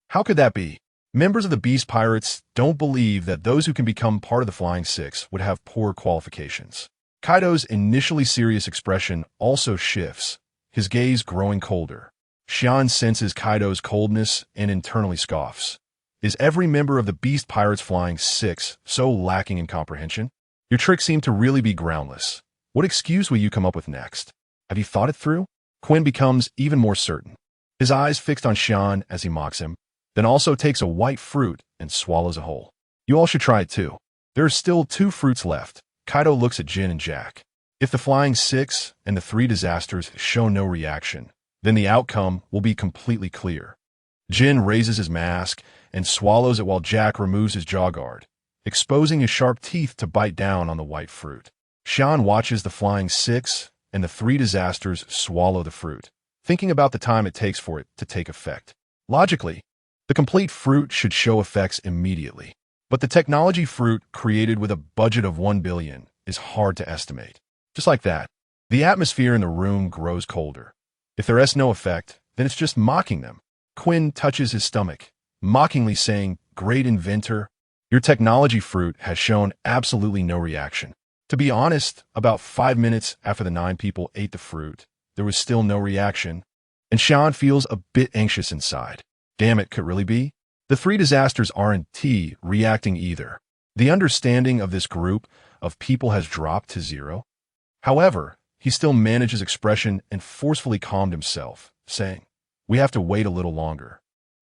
How could that be? Members of the Beast Pirates don't believe that those who can become part of the Flying Six would have poor qualifications. Kaido's initially serious expression also shifts, his gaze growing colder. Sharn senses Kaido's coldness and internally scoffs. Is every member of the Beast Pirates Flying Six so lacking in comprehension? Your trick seemed to really be groundless. What excuse will you come up with next? Have you thought it through? Quinn becomes even more certain. His eyes fixed on Sharn as he mocks him, then also takes a white fruit and swallows a whole. You all should try it too. There are still 2 fruits left. Kaido looks at Jin and Jack. If the Flying Six and the 3 disasters show no reaction, then the outcome will be completely clear. Jin raises his mask and swallows it while Jack removes his jaw guard, exposing his sharp teeth to bite down on the white fruit. Sharn watches the Flying Six and the 3 disasters swallow the fruit, thinking about the time it takes for it to take effect. Logically, the complete fruit should show effects immediately. But the technology fruit created with a budget of 1 billion is hard to estimate. Just like that, the atmosphere in the room grows colder. If there is no effect, then it's just mocking them. Quinn touches his stomach, mockingly saying, "Great inventor, your technology fruit has shown absolutely no reaction." To be honest, about 5 minutes after the 9 people ate the fruit, there was still no reaction, and Sharn feels a bit anxious inside. Damn it, could really be? The 3 disasters aren't reacting either. The understanding of this group of people has dropped to 0. However, he still managed his expression and forcefully calmed himself, saying, "We have to wait a little longer."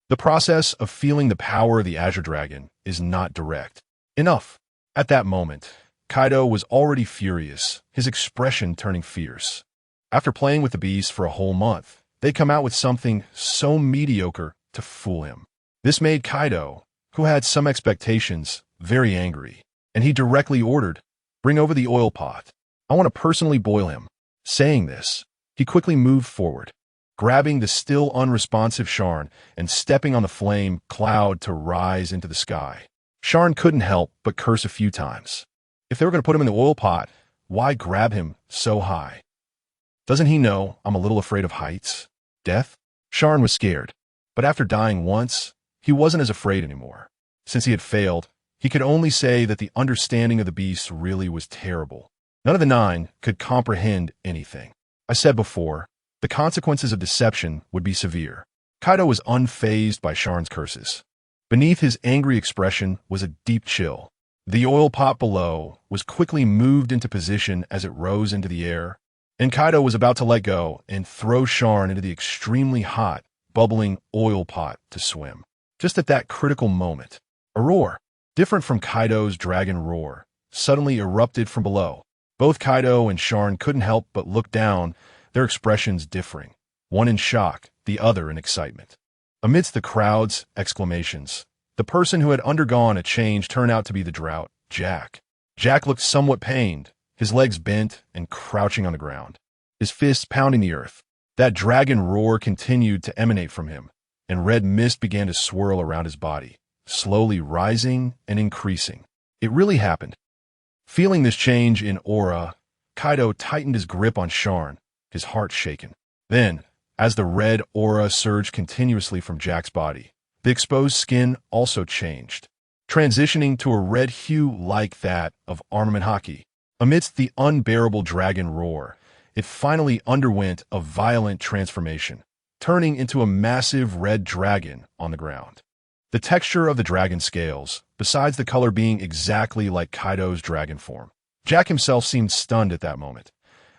The process of feeling the power of the Azure Dragon is not direct. Enough. At that moment, Kaido was already furious, his expression turning fierce. After playing with the beast for a whole month, they come out with something so mediocre to fool him. This made Kaido, who had some expectations, very angry, and he directly ordered, "Bring over the oil pot. I want to personally boil him." Saying this, he quickly moved forward, grabbing the still unresponsive Sharn and stepping on the flame cloud to rise into the sky. Sharn couldn't help but curse a few times. If they were going to put him in the oil pot, why grab him so high? Doesn't he know I'm a little afraid of heights? Death? Sharn was scared, but after dying once, he wasn't as afraid anymore. Since he had failed, he could only say that the understanding of the beast really was terrible. None of the 9 could comprehend anything. I said before, the consequences of deception would be severe. Kaido was unfazed by Sharn's curses. Beneath his angry expression was a deep chill. The oil pot below was quickly moved into position as it rose into the air, and Kaido was about to let go and throw Sharn into the extremely hot, bubbling oil pot to swim. Just at that critical moment, a roar, different from Kaido's dragon roar, suddenly erupted from below. Both Kaido and Sharn couldn't help but look down, their expressions differing, one in shock, the other in excitement. Amidst the crowd's exclamations, the person who had undergone a change turned out to be the drought, Jack. Jack looked somewhat pained, his legs bent and crouching on the ground, his fists pounding the earth. That dragon roar continued to emanate from him, and red mist began to swirl around his body, slowly rising and increasing. It really happened. Feeling this change in aura, Kaido tightened his grip on Sharn, his heart shaken. Then, as the red aura surged continuously from Jack's body, the exposed skin also changed, transitioning to a red hue like that of armament Haki. Amidst the unbearable dragon roar, it finally underwent a violent transformation, turning into a massive red dragon on the ground. The texture of the dragon scales, besides the color being exactly like Kaido's dragon form. Jack himself seemed stunned at that moment.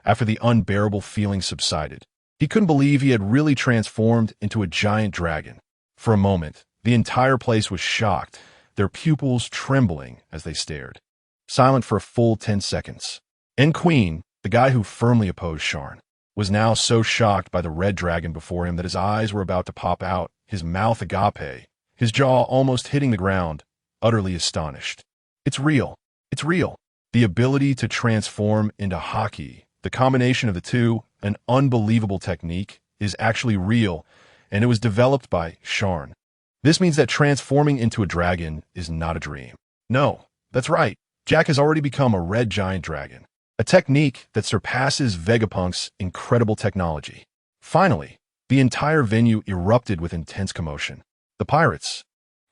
After the unbearable feeling subsided, he couldn't believe he had really transformed into a giant dragon. For a moment, the entire place was shocked, their pupils trembling as they stared. Silent for a full 10 seconds. And Queen, the guy who firmly opposed Sharn, was now so shocked by the red dragon before him that his eyes were about to pop out, his mouth agape, his jaw almost hitting the ground, utterly astonished. It's real. It's real. The ability to transform into Haki, the combination of the two, an unbelievable technique, is actually real, and it was developed by Sharn. This means that transforming into a dragon is not a dream. No, that's right. Jack has already become a red giant dragon, a technique that surpasses Vegapunk's incredible technology. Finally, the entire venue erupted with intense commotion. The pirates,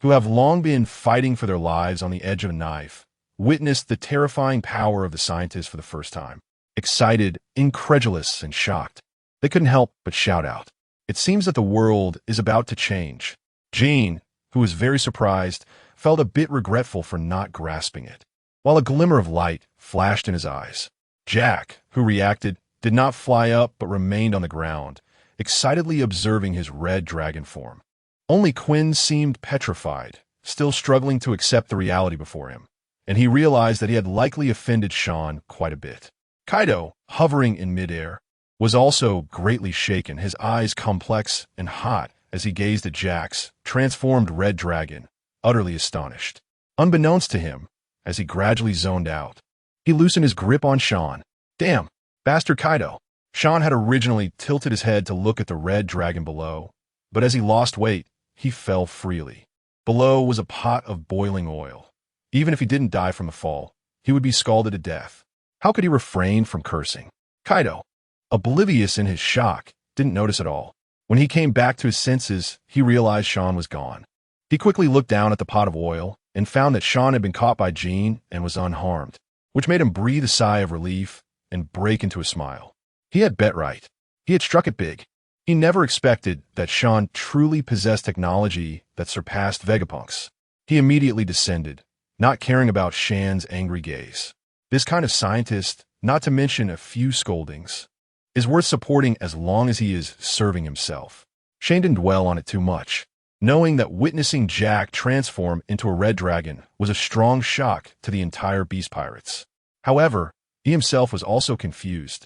who have long been fighting for their lives on the edge of a knife, witnessed the terrifying power of the scientist for the first time. Excited, incredulous, and shocked, they couldn't help but shout out. It seems that the world is about to change. Jean, who was very surprised, felt a bit regretful for not grasping it, while a glimmer of light flashed in his eyes. Jack, who reacted, did not fly up but remained on the ground, excitedly observing his red dragon form. Only Quinn seemed petrified, still struggling to accept the reality before him, and he realized that he had likely offended Sharn quite a bit. Kaido, hovering in midair, was also greatly shaken, his eyes complex and hot as he gazed at Jack's transformed red dragon, utterly astonished. Unbeknownst to him, as he gradually zoned out, he loosened his grip on Sharn. Damn, bastard Kaido. Sharn had originally tilted his head to look at the red dragon below, but as he lost weight, he fell freely. Below was a pot of boiling oil. Even if he didn't die from the fall, he would be scalded to death. How could he refrain from cursing? Kaido, oblivious in his shock, didn't notice at all. When he came back to his senses, he realized Sharn was gone. He quickly looked down at the pot of oil and found that Sharn had been caught by Jean and was unharmed, which made him breathe a sigh of relief and break into a smile. He had bet right. He had struck it big. He never expected that Sharn truly possessed technology that surpassed Vegapunk's. He immediately descended, not caring about Shan's angry gaze. This kind of scientist, not to mention a few scoldings, is worth supporting as long as he is serving himself. Shan didn't dwell on it too much, knowing that witnessing Jack transform into a red dragon was a strong shock to the entire Beast Pirates. However, he himself was also confused.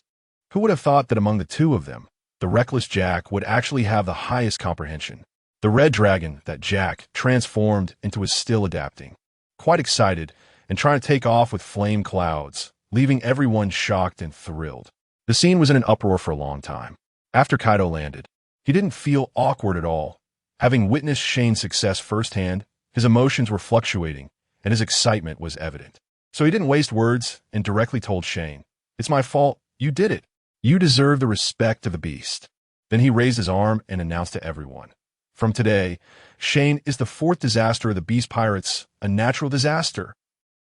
Who would have thought that among the two of them, the reckless Jack would actually have the highest comprehension? The red dragon that Jack transformed into was still adapting, quite excited and trying to take off with flame clouds, leaving everyone shocked and thrilled. The scene was in an uproar for a long time. After Kaido landed, he didn't feel awkward at all. Having witnessed Shane's success firsthand, his emotions were fluctuating, and his excitement was evident. So he didn't waste words and directly told Shane, "It's my fault. You did it. You deserve the respect of the beast." Then he raised his arm and announced to everyone, "From today, Shane is the fourth disaster of the Beast Pirates, a natural disaster.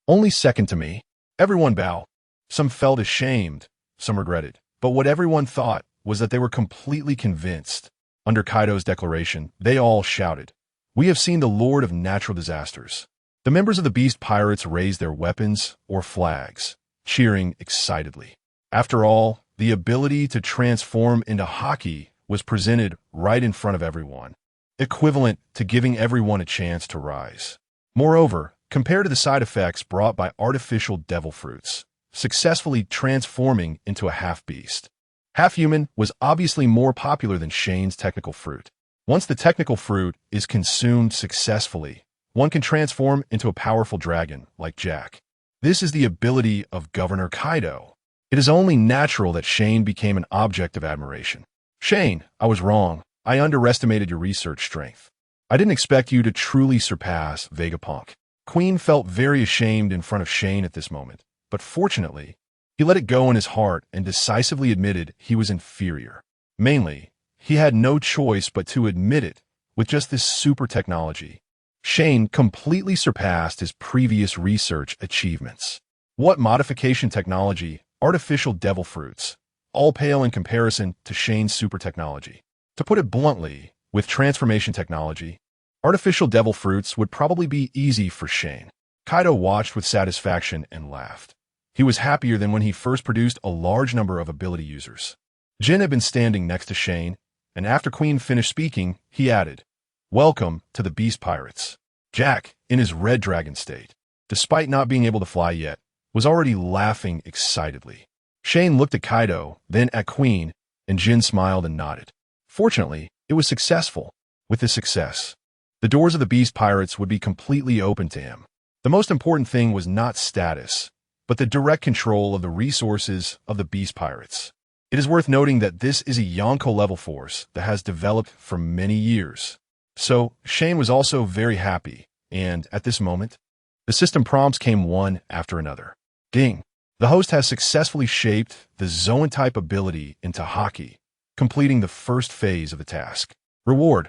Only second to me." Everyone bowed. Some felt ashamed, some regretted. But what everyone thought was that they were completely convinced. Under Kaido's declaration, they all shouted, "We have seen the Lord of Natural Disasters." The members of the Beast Pirates raised their weapons or flags, cheering excitedly. After all, the ability to transform into Haki was presented right in front of everyone, equivalent to giving everyone a chance to rise. Moreover, compared to the side effects brought by artificial devil fruits, successfully transforming into a half-beast, half-human was obviously more popular than Shane's technical fruit. Once the technical fruit is consumed successfully, one can transform into a powerful dragon like Jack. This is the ability of Governor Kaido. It is only natural that Shane became an object of admiration. "Shane, I was wrong. I underestimated your research strength. I didn't expect you to truly surpass Vegapunk." Queen felt very ashamed in front of Shane at this moment, but fortunately, he let it go in his heart and decisively admitted he was inferior. Mainly, he had no choice but to admit it with just this super technology. Shane completely surpassed his previous research achievements. What modification technology, artificial devil fruits, all pale in comparison to Shane's super technology. To put it bluntly, with transformation technology, artificial devil fruits would probably be easy for Shane. Kaido watched with satisfaction and laughed. He was happier than when he first produced a large number of ability users. Jin had been standing next to Shane, and after Queen finished speaking, he added, "Welcome to the Beast Pirates." Jack, in his red dragon state, despite not being able to fly yet, was already laughing excitedly. Shane looked at Kaido, then at Queen, and Jin smiled and nodded. Fortunately, it was successful. With this success, The doors of the Beast Pirates would be completely open to him. The most important thing was not status, but the direct control of the resources of the Beast Pirates. It is worth noting that this is a Yonko-level force that has developed for many years. So, Shane was also very happy, and at this moment, the system prompts came one after another. Ding! The host has successfully shaped the Zoan-type ability into Haki, completing the first phase of the task. Reward: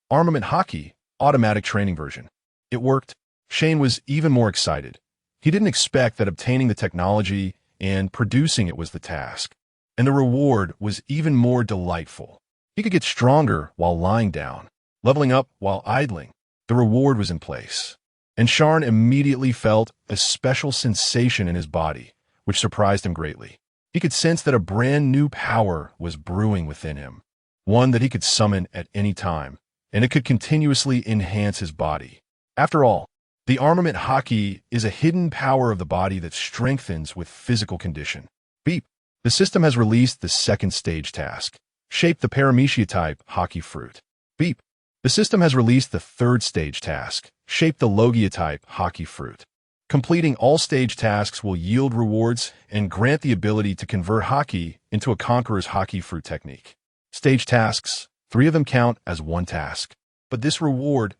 Armament Haki, automatic training version. It worked. Shane was even more excited. He didn't expect that obtaining the technology and producing it was the task. And the reward was even more delightful. He could get stronger while lying down, leveling up while idling. The reward was in place. And Sharn immediately felt a special sensation in his body, which surprised him greatly. He could sense that a brand new power was brewing within him, one that he could summon at any time, and it could continuously enhance his body. After all, the armament Haki is a hidden power of the body that strengthens with physical condition. Beep! The system has released the second stage task. Shape the Paramecia-type Haki fruit. Beep! The system has released the third stage task. Shape the Logia-type Haki fruit. Completing all stage tasks will yield rewards and grant the ability to convert Haki into a Conqueror's Haki fruit technique. Stage tasks, 3 of them count as one task. But this reward,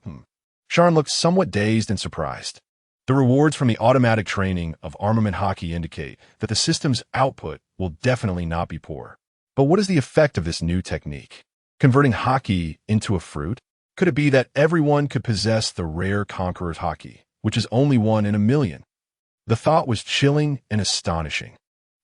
Sharn looked somewhat dazed and surprised. The rewards from the automatic training of armament Haki indicate that the system's output will definitely not be poor. But what is the effect of this new technique? Converting Haki into a fruit? Could it be that everyone could possess the rare Conqueror's Haki, which is only 1 in a million? The thought was chilling and astonishing.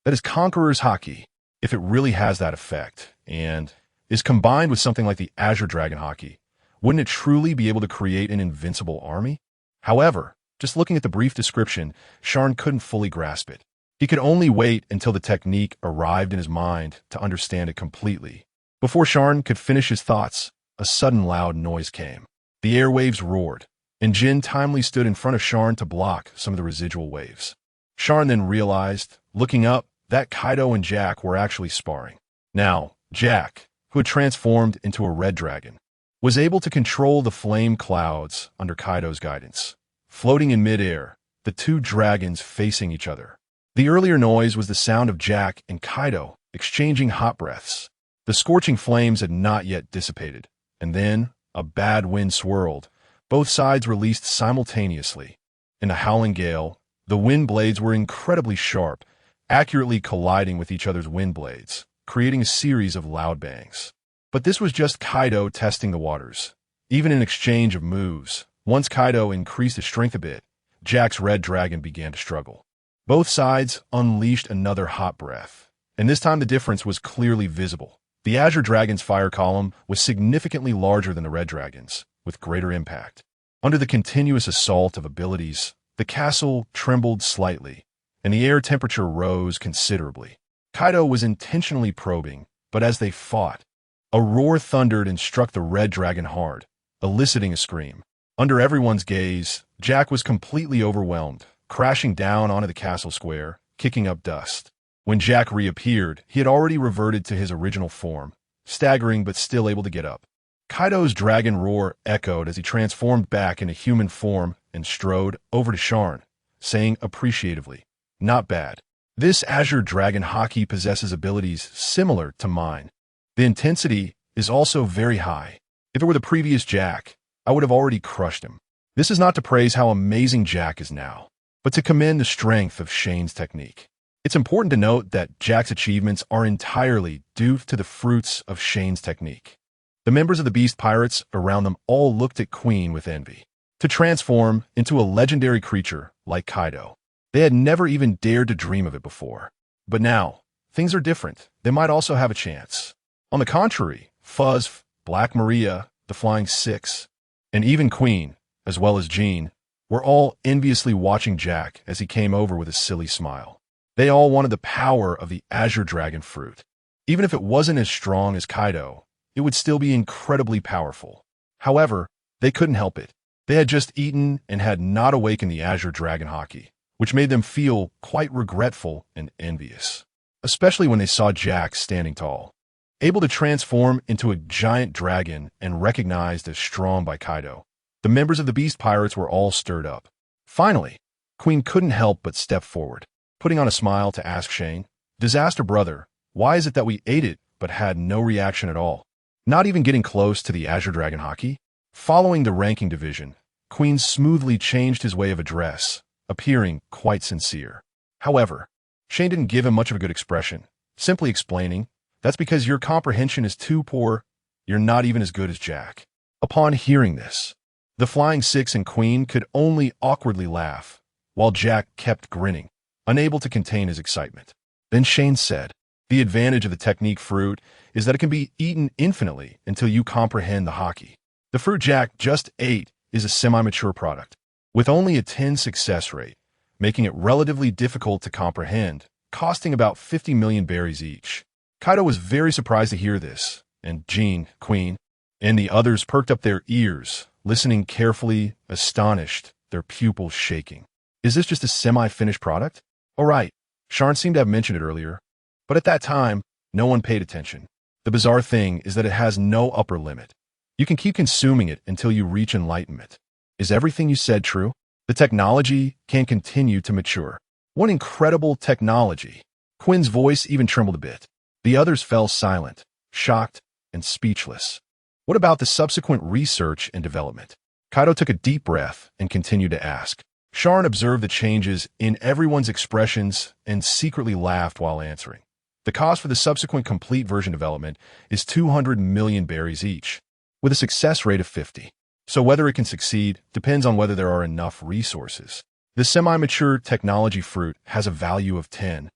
That is Conqueror's Haki, if it really has that effect, and is combined with something like the Azure Dragon Haki, wouldn't it truly be able to create an invincible army? However, just looking at the brief description, Sharn couldn't fully grasp it. He could only wait until the technique arrived in his mind to understand it completely. Before Sharn could finish his thoughts, a sudden loud noise came. The airwaves roared, and Jin timely stood in front of Sharn to block some of the residual waves. Sharn then realized, looking up, that Kaido and Jack were actually sparring. Now, Jack, who had transformed into a red dragon, was able to control the flame clouds under Kaido's guidance. Floating in midair, the two dragons facing each other. The earlier noise was the sound of Jack and Kaido exchanging hot breaths. The scorching flames had not yet dissipated, and then a bad wind swirled. Both sides released simultaneously. In a howling gale, the wind blades were incredibly sharp, accurately colliding with each other's wind blades, creating a series of loud bangs. But this was just Kaido testing the waters. Even in exchange of moves, once Kaido increased his strength a bit, Jack's red dragon began to struggle. Both sides unleashed another hot breath, and this time the difference was clearly visible. The Azure Dragon's fire column was significantly larger than the Red Dragon's, with greater impact. Under the continuous assault of abilities, the castle trembled slightly, and the air temperature rose considerably. Kaido was intentionally probing, but as they fought, a roar thundered and struck the Red Dragon hard, eliciting a scream. Under everyone's gaze, Jack was completely overwhelmed, crashing down onto the castle square, kicking up dust. When Jack reappeared, he had already reverted to his original form, staggering but still able to get up. Kaido's dragon roar echoed as he transformed back into human form and strode over to Sharn, saying appreciatively, "Not bad. This Azure Dragon Haki possesses abilities similar to mine. The intensity is also very high. If it were the previous Jack, I would have already crushed him." This is not to praise how amazing Jack is now, but to commend the strength of Shane's technique. It's important to note that Jack's achievements are entirely due to the fruits of Shane's technique. The members of the Beast Pirates around them all looked at Queen with envy. To transform into a legendary creature like Kaido, they had never even dared to dream of it before. But now, things are different. They might also have a chance. On the contrary, Fuzz, Black Maria, the Flying Six, and even Queen, as well as Jean, were all enviously watching Jack as he came over with a silly smile. They all wanted the power of the Azure Dragon fruit. Even if it wasn't as strong as Kaido, it would still be incredibly powerful. However, they couldn't help it. They had just eaten and had not awakened the Azure Dragon Haki, which made them feel quite regretful and envious, especially when they saw Jack standing tall, able to transform into a giant dragon and recognized as strong by Kaido. The members of the Beast Pirates were all stirred up. Finally, Queen couldn't help but step forward, putting on a smile to ask Shane, "Disaster brother, why is it that we ate it but had no reaction at all? Not even getting close to the Azure Dragon Haki?" Following the ranking division, Queen smoothly changed his way of address, appearing quite sincere. However, Shane didn't give him much of a good expression, simply explaining, "That's because your comprehension is too poor. You're not even as good as Jack." Upon hearing this, the Flying Six and Queen could only awkwardly laugh, while Jack kept grinning, unable to contain his excitement. Then Shane said, "The advantage of the technique fruit is that it can be eaten infinitely until you comprehend the Haki. The fruit Jack just ate is a semi-mature product, with only a 10 success rate, making it relatively difficult to comprehend, costing about 50 million berries each." Kaido was very surprised to hear this, and Jean, Queen, and the others perked up their ears, listening carefully, astonished, their pupils shaking. Is this just a semi-finished product? Oh right, Sharn seemed to have mentioned it earlier, but at that time, no one paid attention. The bizarre thing is that it has no upper limit. You can keep consuming it until you reach enlightenment. Is everything you said true? The technology can continue to mature. What incredible technology! Quinn's voice even trembled a bit. The others fell silent, shocked, and speechless. What about the subsequent research and development? Kaido took a deep breath and continued to ask. Sharn observed the changes in everyone's expressions and secretly laughed while answering. The cost for the subsequent complete version development is 200 million berries each, with a success rate of 50. So whether it can succeed depends on whether there are enough resources. The semi-mature technology fruit has a value of 10,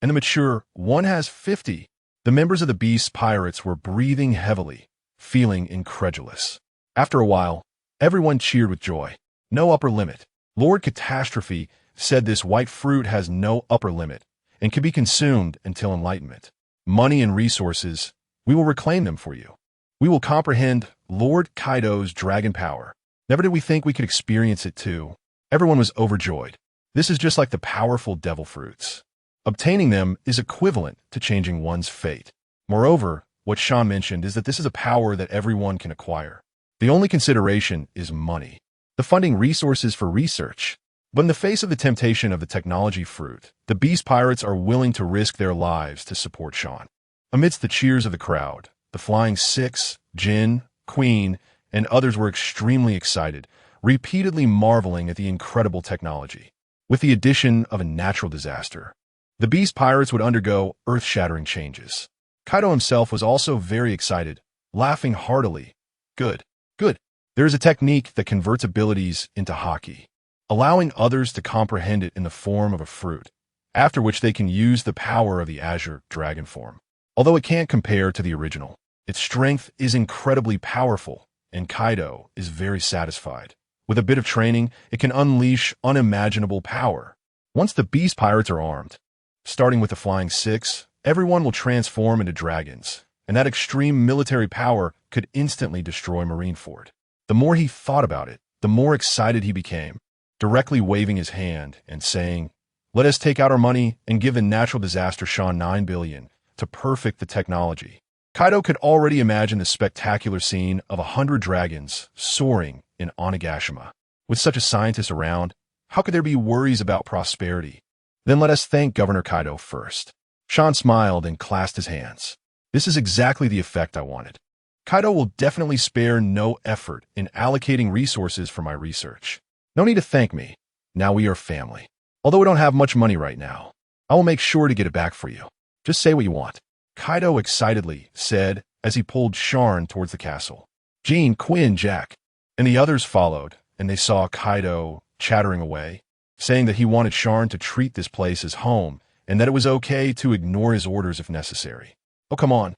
and the mature one has 50. The members of the Beast Pirates were breathing heavily, feeling incredulous. After a while, everyone cheered with joy. No upper limit. Lord Catastrophe said this white fruit has no upper limit and can be consumed until enlightenment. Money and resources, we will reclaim them for you. We will comprehend Lord Kaido's dragon power. Never did we think we could experience it too. Everyone was overjoyed. This is just like the powerful devil fruits. Obtaining them is equivalent to changing one's fate. Moreover, what Shan mentioned is that this is a power that everyone can acquire. The only consideration is money. The funding resources for research. But in the face of the temptation of the technology fruit, the Beast Pirates are willing to risk their lives to support Shan. Amidst the cheers of the crowd, the Flying Six, Jin, Queen, and others were extremely excited, repeatedly marveling at the incredible technology. With the addition of a natural disaster, the Beast Pirates would undergo earth-shattering changes. Kaido himself was also very excited, laughing heartily. Good, good. There is a technique that converts abilities into Haki, allowing others to comprehend it in the form of a fruit, after which they can use the power of the Azure Dragon form. Although it can't compare to the original, its strength is incredibly powerful, and Kaido is very satisfied. With a bit of training, it can unleash unimaginable power. Once the Beast Pirates are armed, starting with the Flying Six, everyone will transform into dragons, and that extreme military power could instantly destroy Marineford. The more he thought about it, the more excited he became, directly waving his hand and saying, "Let us take out our money and give the natural disaster Shan 9 billion to perfect the technology." Kaido could already imagine the spectacular scene of 100 dragons soaring in Onigashima. With such a scientist around, how could there be worries about prosperity? Then let us thank Governor Kaido first. Shan smiled and clasped his hands. This is exactly the effect I wanted. Kaido will definitely spare no effort in allocating resources for my research. No need to thank me. Now we are family. Although we don't have much money right now, I will make sure to get it back for you. Just say what you want. Kaido excitedly said as he pulled Sharn towards the castle. Jean, Quinn, Jack, and the others followed, and they saw Kaido chattering away, saying that he wanted Sharn to treat this place as home and that it was okay to ignore his orders if necessary. Oh, come on.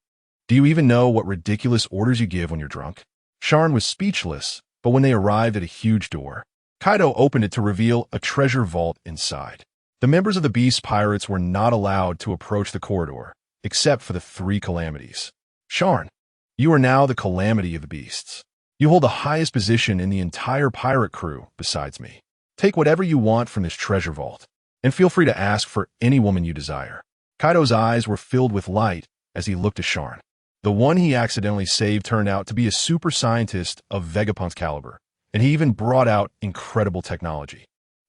Do you even know what ridiculous orders you give when you're drunk? Sharn was speechless, but when they arrived at a huge door, Kaido opened it to reveal a treasure vault inside. The members of the Beast Pirates were not allowed to approach the corridor, except for the 3 calamities. Sharn, you are now the calamity of the beasts. You hold the highest position in the entire pirate crew besides me. Take whatever you want from this treasure vault, and feel free to ask for any woman you desire. Kaido's eyes were filled with light as he looked at Sharn. The one he accidentally saved turned out to be a super scientist of Vegapunk's caliber, and he even brought out incredible technology.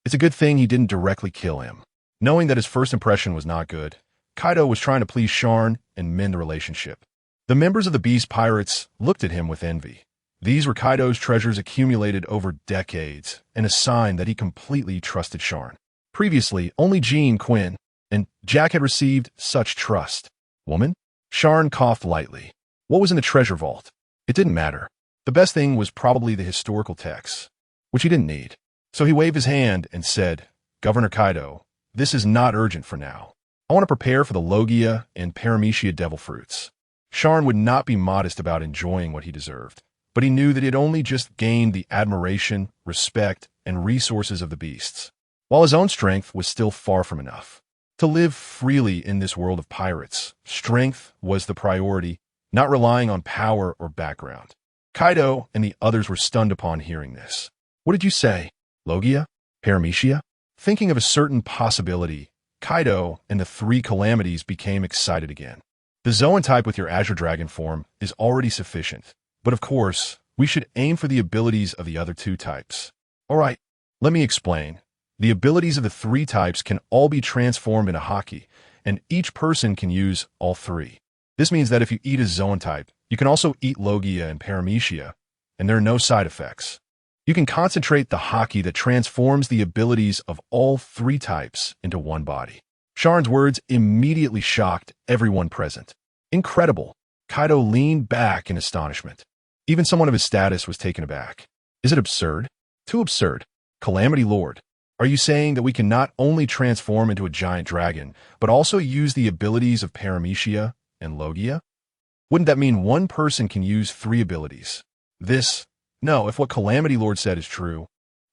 It's a good thing he didn't directly kill him. Knowing that his first impression was not good, Kaido was trying to please Sharn and mend the relationship. The members of the Beast Pirates looked at him with envy. These were Kaido's treasures accumulated over decades, and a sign that he completely trusted Sharn. Previously, only Jean, Quinn, and Jack had received such trust. Woman? Sharn coughed lightly. What was in the treasure vault? It didn't matter. The best thing was probably the historical texts, which he didn't need. So he waved his hand and said, Governor Kaido, this is not urgent for now. I want to prepare for the Logia and Paramecia devil fruits. Sharn would not be modest about enjoying what he deserved, but he knew that he had only just gained the admiration, respect, and resources of the beasts, while his own strength was still far from enough. To live freely in this world of pirates, strength was the priority, not relying on power or background. Kaido and the others were stunned upon hearing this. What did you say? Logia? Paramecia? Thinking of a certain possibility, Kaido and the three calamities became excited again. The Zoan type with your Azure Dragon form is already sufficient, but of course, we should aim for the abilities of the other two types. Alright, let me explain. The abilities of the three types can all be transformed into Haki, and each person can use all three. This means that if you eat a Zoan type, you can also eat Logia and Paramecia, and there are no side effects. You can concentrate the Haki that transforms the abilities of all three types into one body. Sharn's words immediately shocked everyone present. Incredible! Kaido leaned back in astonishment. Even someone of his status was taken aback. Is it absurd? Too absurd. Calamity Lord, are you saying that we can not only transform into a giant dragon, but also use the abilities of Paramecia and Logia? Wouldn't that mean one person can use three abilities? No, if what Calamity Lord said is true,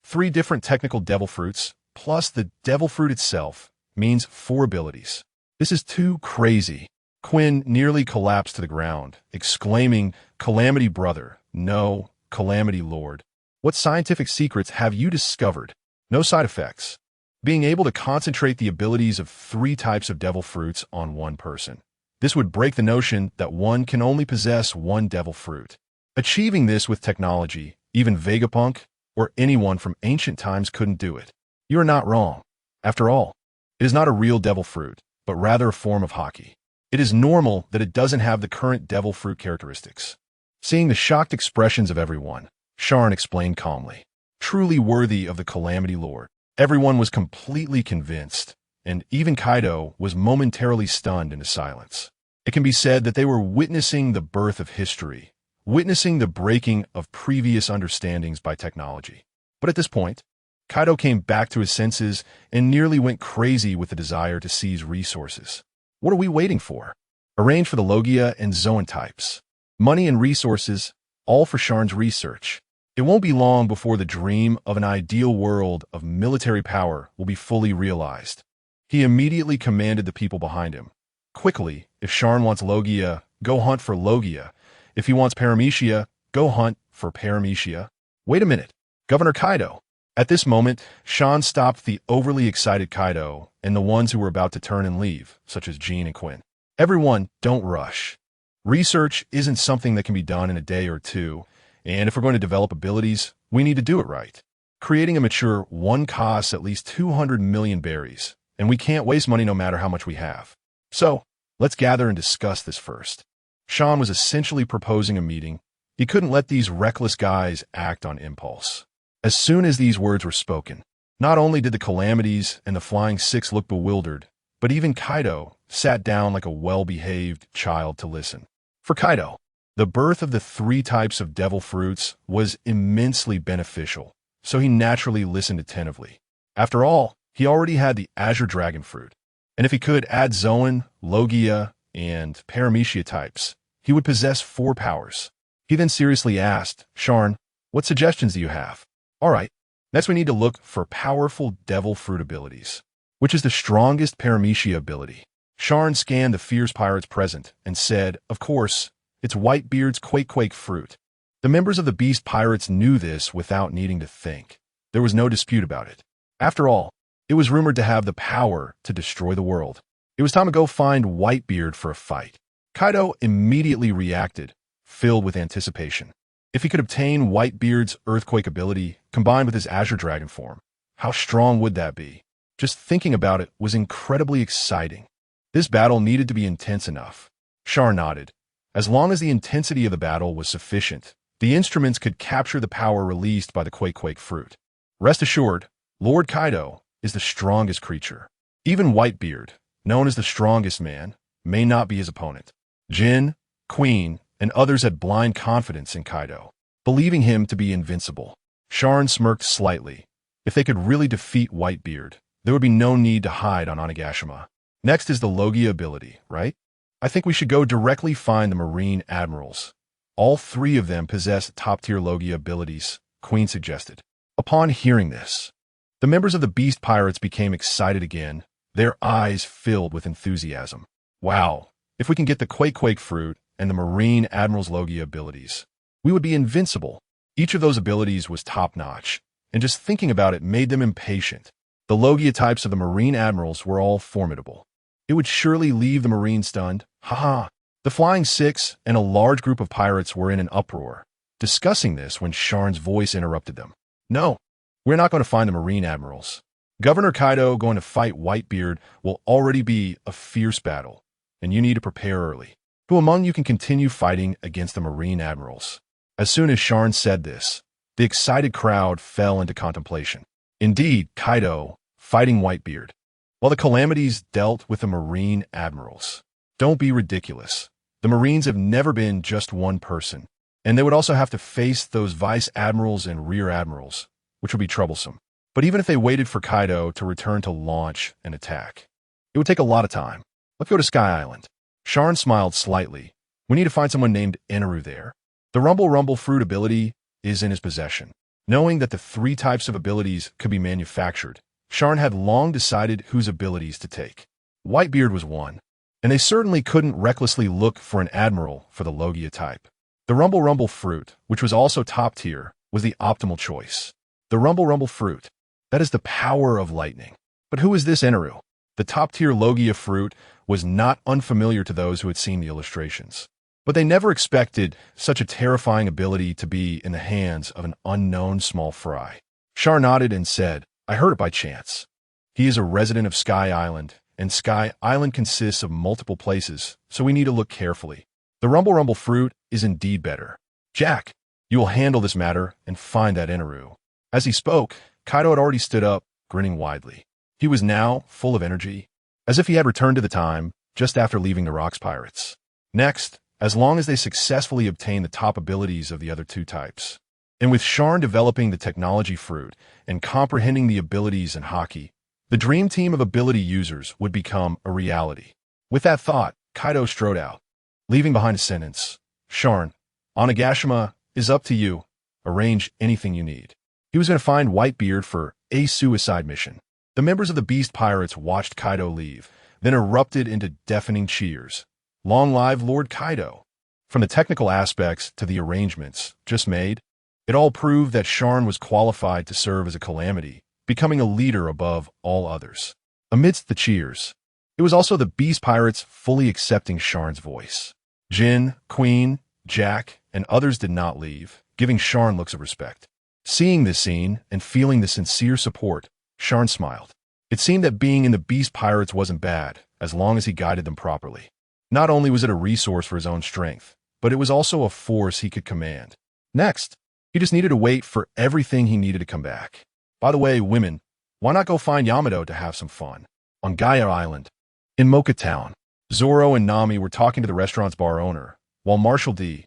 3 different technical devil fruits, plus the devil fruit itself, means 4 abilities. This is too crazy. Quinn nearly collapsed to the ground, exclaiming, Calamity Brother, no, Calamity Lord. What scientific secrets have you discovered? No side effects. Being able to concentrate the abilities of 3 types of devil fruits on one person. This would break the notion that one can only possess one devil fruit. Achieving this with technology, even Vegapunk or anyone from ancient times couldn't do it. You are not wrong. After all, it is not a real devil fruit, but rather a form of Haki. It is normal that it doesn't have the current devil fruit characteristics. Seeing the shocked expressions of everyone, Sharn explained calmly. Truly worthy of the Calamity Lord. Everyone was completely convinced, and even Kaido was momentarily stunned into silence. It can be said that they were witnessing the birth of history, witnessing the breaking of previous understandings by technology. But at this point, Kaido came back to his senses and nearly went crazy with the desire to seize resources. What are we waiting for? Arrange for the Logia and Zoan types. Money and resources, all for Sharn's research. It won't be long before the dream of an ideal world of military power will be fully realized. He immediately commanded the people behind him. Quickly, if Sharn wants Logia, go hunt for Logia. If he wants Paramecia, go hunt for Paramecia. Wait a minute, Governor Kaido. At this moment, Sharn stopped the overly excited Kaido and the ones who were about to turn and leave, such as Jean and Quinn. Everyone, don't rush. Research isn't something that can be done in a day or two, and if we're going to develop abilities, we need to do it right. Creating a mature one costs at least 200 million berries, and we can't waste money no matter how much we have. So, let's gather and discuss this first. Sharn was essentially proposing a meeting. He couldn't let these reckless guys act on impulse. As soon as these words were spoken, not only did the Calamities and the Flying Six look bewildered, but even Kaido sat down like a well-behaved child to listen. For Kaido, the birth of the 3 types of devil fruits was immensely beneficial, so he naturally listened attentively. After all, he already had the Azure Dragon fruit, and if he could add Zoan, Logia, and Paramecia types, he would possess 4 powers. He then seriously asked, Sharn, what suggestions do you have? Alright, next we need to look for powerful devil fruit abilities. Which is the strongest Paramecia ability? Sharn scanned the fierce pirates present and said, of course, it's Whitebeard's Quake fruit. The members of the Beast Pirates knew this without needing to think. There was no dispute about it. After all, it was rumored to have the power to destroy the world. It was time to go find Whitebeard for a fight. Kaido immediately reacted, filled with anticipation. If he could obtain Whitebeard's earthquake ability combined with his Azure Dragon form, how strong would that be? Just thinking about it was incredibly exciting. This battle needed to be intense enough. Sharn nodded. As long as the intensity of the battle was sufficient, the instruments could capture the power released by the Quake fruit. Rest assured, Lord Kaido is the strongest creature. Even Whitebeard, known as the strongest man, may not be his opponent. Jin, Queen, and others had blind confidence in Kaido, believing him to be invincible. Sharn smirked slightly. If they could really defeat Whitebeard, there would be no need to hide on Onigashima. Next is the Logia ability, right? I think we should go directly find the Marine Admirals. All three of them possess top-tier Logia abilities, Queen suggested. Upon hearing this, the members of the Beast Pirates became excited again, their eyes filled with enthusiasm. Wow, if we can get the Quake fruit and the Marine Admiral's Logia abilities, we would be invincible. Each of those abilities was top-notch, and just thinking about it made them impatient. The Logia types of the Marine Admirals were all formidable. It would surely leave the Marine stunned. Haha. The Flying Six and a large group of pirates were in an uproar, discussing this when Sharn's voice interrupted them. No, we're not going to find the Marine Admirals. Governor Kaido going to fight Whitebeard will already be a fierce battle, and you need to prepare early. Who among you can continue fighting against the Marine Admirals? As soon as Sharn said this, the excited crowd fell into contemplation. Indeed, Kaido, fighting Whitebeard, while the Calamities dealt with the Marine Admirals. Don't be ridiculous. The Marines have never been just one person, and they would also have to face those Vice Admirals and Rear Admirals, which would be troublesome. But even if they waited for Kaido to return to launch and attack, it would take a lot of time. Let's go to Sky Island. Sharn smiled slightly. We need to find someone named Eneru there. The Rumble fruit ability is in his possession. Knowing that the three types of abilities could be manufactured, Sharn had long decided whose abilities to take. Whitebeard was one, and they certainly couldn't recklessly look for an admiral for the Logia type. The Rumble fruit, which was also top tier, was the optimal choice. The Rumble fruit, that is the power of lightning. But who is this Eneru? The top-tier Logia fruit was not unfamiliar to those who had seen the illustrations. But they never expected such a terrifying ability to be in the hands of an unknown small fry. Sharn nodded and said, I heard it by chance. He is a resident of Sky Island, and Sky Island consists of multiple places, so we need to look carefully. The Rumble fruit is indeed better. Jack, you will handle this matter and find that Eneru. As he spoke, Kaido had already stood up, grinning widely. He was now full of energy, as if he had returned to the time just after leaving the Rocks Pirates. Next, as long as they successfully obtained the top abilities of the other two types, and with Sharn developing the technology fruit and comprehending the abilities in Haki, the dream team of ability users would become a reality. With that thought, Kaido strode out, leaving behind a sentence. Sharn, Onigashima is up to you. Arrange anything you need. He was going to find Whitebeard for a suicide mission. The members of the Beast Pirates watched Kaido leave, then erupted into deafening cheers. Long live Lord Kaido! From the technical aspects to the arrangements just made, it all proved that Sharn was qualified to serve as a calamity, becoming a leader above all others. Amidst the cheers, it was also the Beast Pirates fully accepting Sharn's voice. Jin, Queen, Jack, and others did not leave, giving Sharn looks of respect. Seeing this scene and feeling the sincere support, Sharn smiled. It seemed that being in the Beast Pirates wasn't bad, as long as he guided them properly. Not only was it a resource for his own strength, but it was also a force he could command. Next, he just needed to wait for everything he needed to come back. By the way, women, why not go find Yamato to have some fun? On Gaia Island, in Mocha Town, Zoro and Nami were talking to the restaurant's bar owner, while Marshall D,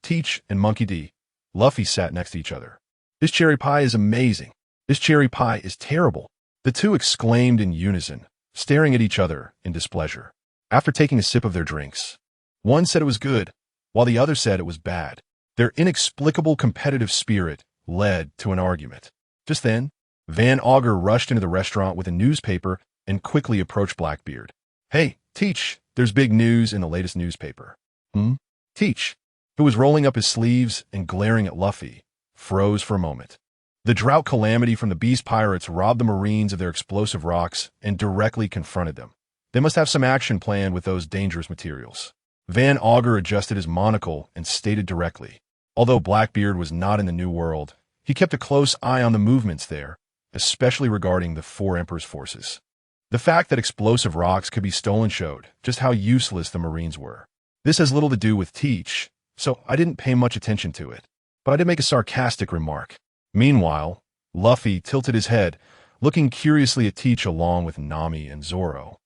Teach, and Monkey D, Luffy sat next to each other. This cherry pie is amazing. This cherry pie is terrible. The two exclaimed in unison, staring at each other in displeasure. After taking a sip of their drinks, one said it was good, while the other said it was bad. Their inexplicable competitive spirit led to an argument. Just then, Van Augur rushed into the restaurant with a newspaper and quickly approached Blackbeard. Hey, Teach, there's big news in the latest newspaper. Teach, who was rolling up his sleeves and glaring at Luffy, froze for a moment. The drought calamity from the Beast Pirates robbed the Marines of their explosive rocks and directly confronted them. They must have some action planned with those dangerous materials. Van Augur adjusted his monocle and stated directly, Although Blackbeard was not in the New World, he kept a close eye on the movements there, especially regarding the Four Emperors' forces. The fact that explosive rocks could be stolen showed just how useless the Marines were. This has little to do with Teach, so I didn't pay much attention to it, but I did make a sarcastic remark. Meanwhile, Luffy tilted his head, looking curiously at Teach along with Nami and Zoro,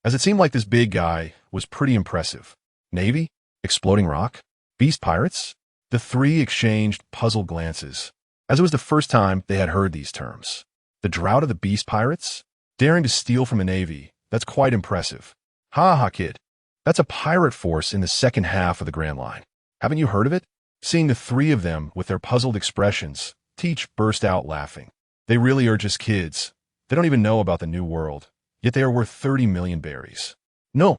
as it seemed like this big guy was pretty impressive. Navy? Exploding rock? Beast pirates? The three exchanged puzzled glances, as it was the first time they had heard these terms. The drought of the beast pirates? Daring to steal from a navy, that's quite impressive. Ha ha, kid. That's a pirate force in the second half of the Grand Line. Haven't you heard of it? Seeing the three of them with their puzzled expressions, Teach burst out laughing. They really are just kids. They don't even know about the New World, yet they are worth 30 million berries. No.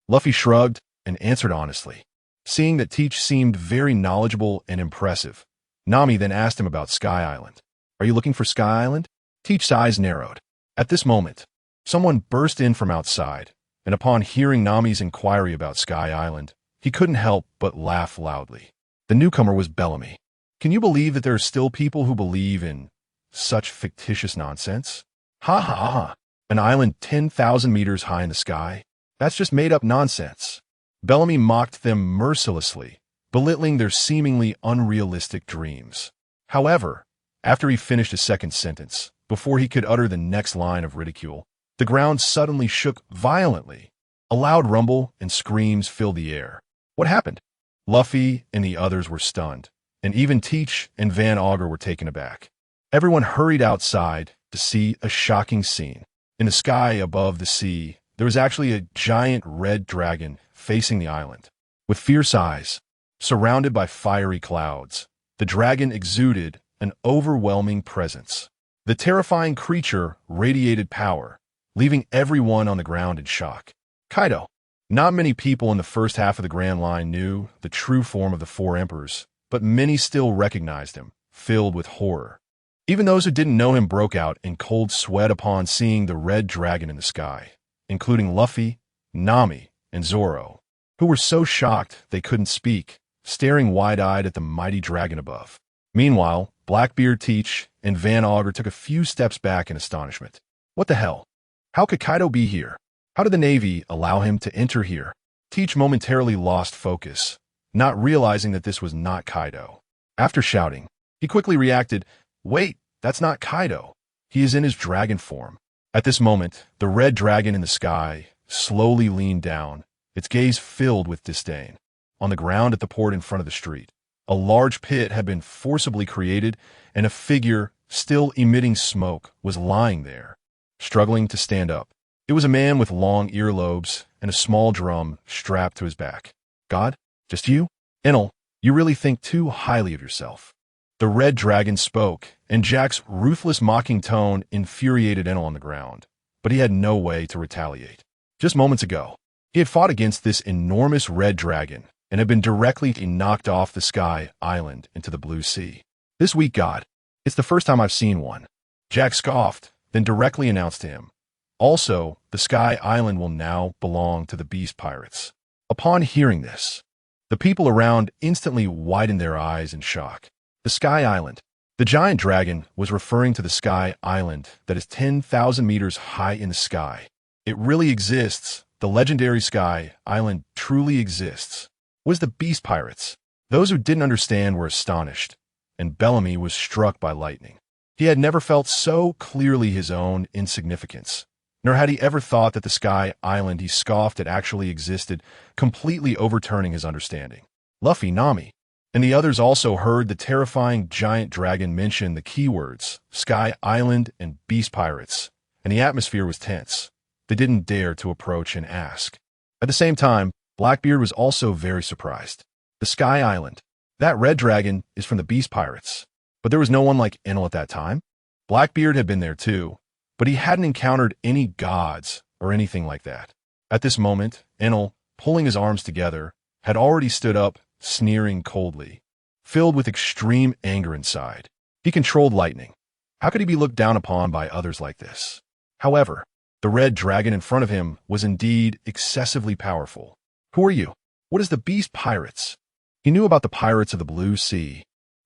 Luffy shrugged and answered honestly. Seeing that Teach seemed very knowledgeable and impressive, Nami then asked him about Sky Island. Are you looking for Sky Island? Teach's eyes narrowed. At this moment, someone burst in from outside, and upon hearing Nami's inquiry about Sky Island, he couldn't help but laugh loudly. The newcomer was Bellamy. Can you believe that there are still people who believe in such fictitious nonsense? Ha ha ha. An island 10,000 meters high in the sky? That's just made-up nonsense. Bellamy mocked them mercilessly, belittling their seemingly unrealistic dreams. However, after he finished his second sentence, before he could utter the next line of ridicule, the ground suddenly shook violently. A loud rumble and screams filled the air. What happened? Luffy and the others were stunned, and even Teach and Van Augur were taken aback. Everyone hurried outside to see a shocking scene. In the sky above the sea, there was actually a giant red dragon facing the island. With fierce eyes, surrounded by fiery clouds, the dragon exuded an overwhelming presence. The terrifying creature radiated power, leaving everyone on the ground in shock. Kaido. Not many people in the first half of the Grand Line knew the true form of the Four Emperors, but many still recognized him, filled with horror. Even those who didn't know him broke out in cold sweat upon seeing the red dragon in the sky, including Luffy, Nami, and Zoro, who were so shocked they couldn't speak, staring wide-eyed at the mighty dragon above. Meanwhile, Blackbeard, Teach, and Van Augur took a few steps back in astonishment. What the hell? How could Kaido be here? How did the Navy allow him to enter here? Teach momentarily lost focus, not realizing that this was not Kaido. After shouting, he quickly reacted, Wait, that's not Kaido. He is in his dragon form. At this moment, the red dragon in the sky slowly leaned down, its gaze filled with disdain. On the ground at the port in front of the street, a large pit had been forcibly created, and a figure, still emitting smoke, was lying there, struggling to stand up. It was a man with long earlobes and a small drum strapped to his back. God? Just you? Enel, you really think too highly of yourself. The red dragon spoke, and Jack's ruthless mocking tone infuriated Enel on the ground, but he had no way to retaliate. Just moments ago, he had fought against this enormous red dragon and had been directly knocked off the Sky Island into the blue sea. This weak god, it's the first time I've seen one. Jack scoffed, then directly announced to him, Also, the Sky Island will now belong to the Beast Pirates. Upon hearing this, the people around instantly widened their eyes in shock. The Sky Island. The giant dragon was referring to the Sky Island that is 10,000 meters high in the sky. It really exists. The legendary Sky Island truly exists. Was the Beast Pirates. Those who didn't understand were astonished, and Bellamy was struck by lightning. He had never felt so clearly his own insignificance, nor had he ever thought that the Sky Island he scoffed at actually existed, completely overturning his understanding. Luffy, Nami, and the others also heard the terrifying giant dragon mention the keywords Sky Island and Beast Pirates, and the atmosphere was tense. They didn't dare to approach and ask. At the same time, Blackbeard was also very surprised. The Sky Island. That red dragon is from the Beast Pirates. But there was no one like Enel at that time. Blackbeard had been there too, but he hadn't encountered any gods or anything like that. At this moment, Enel, pulling his arms together, had already stood up, sneering coldly, filled with extreme anger inside. He controlled lightning. How could he be looked down upon by others like this? However, the red dragon in front of him was indeed excessively powerful. Who are you? What is the Beast Pirates? He knew about the pirates of the Blue Sea,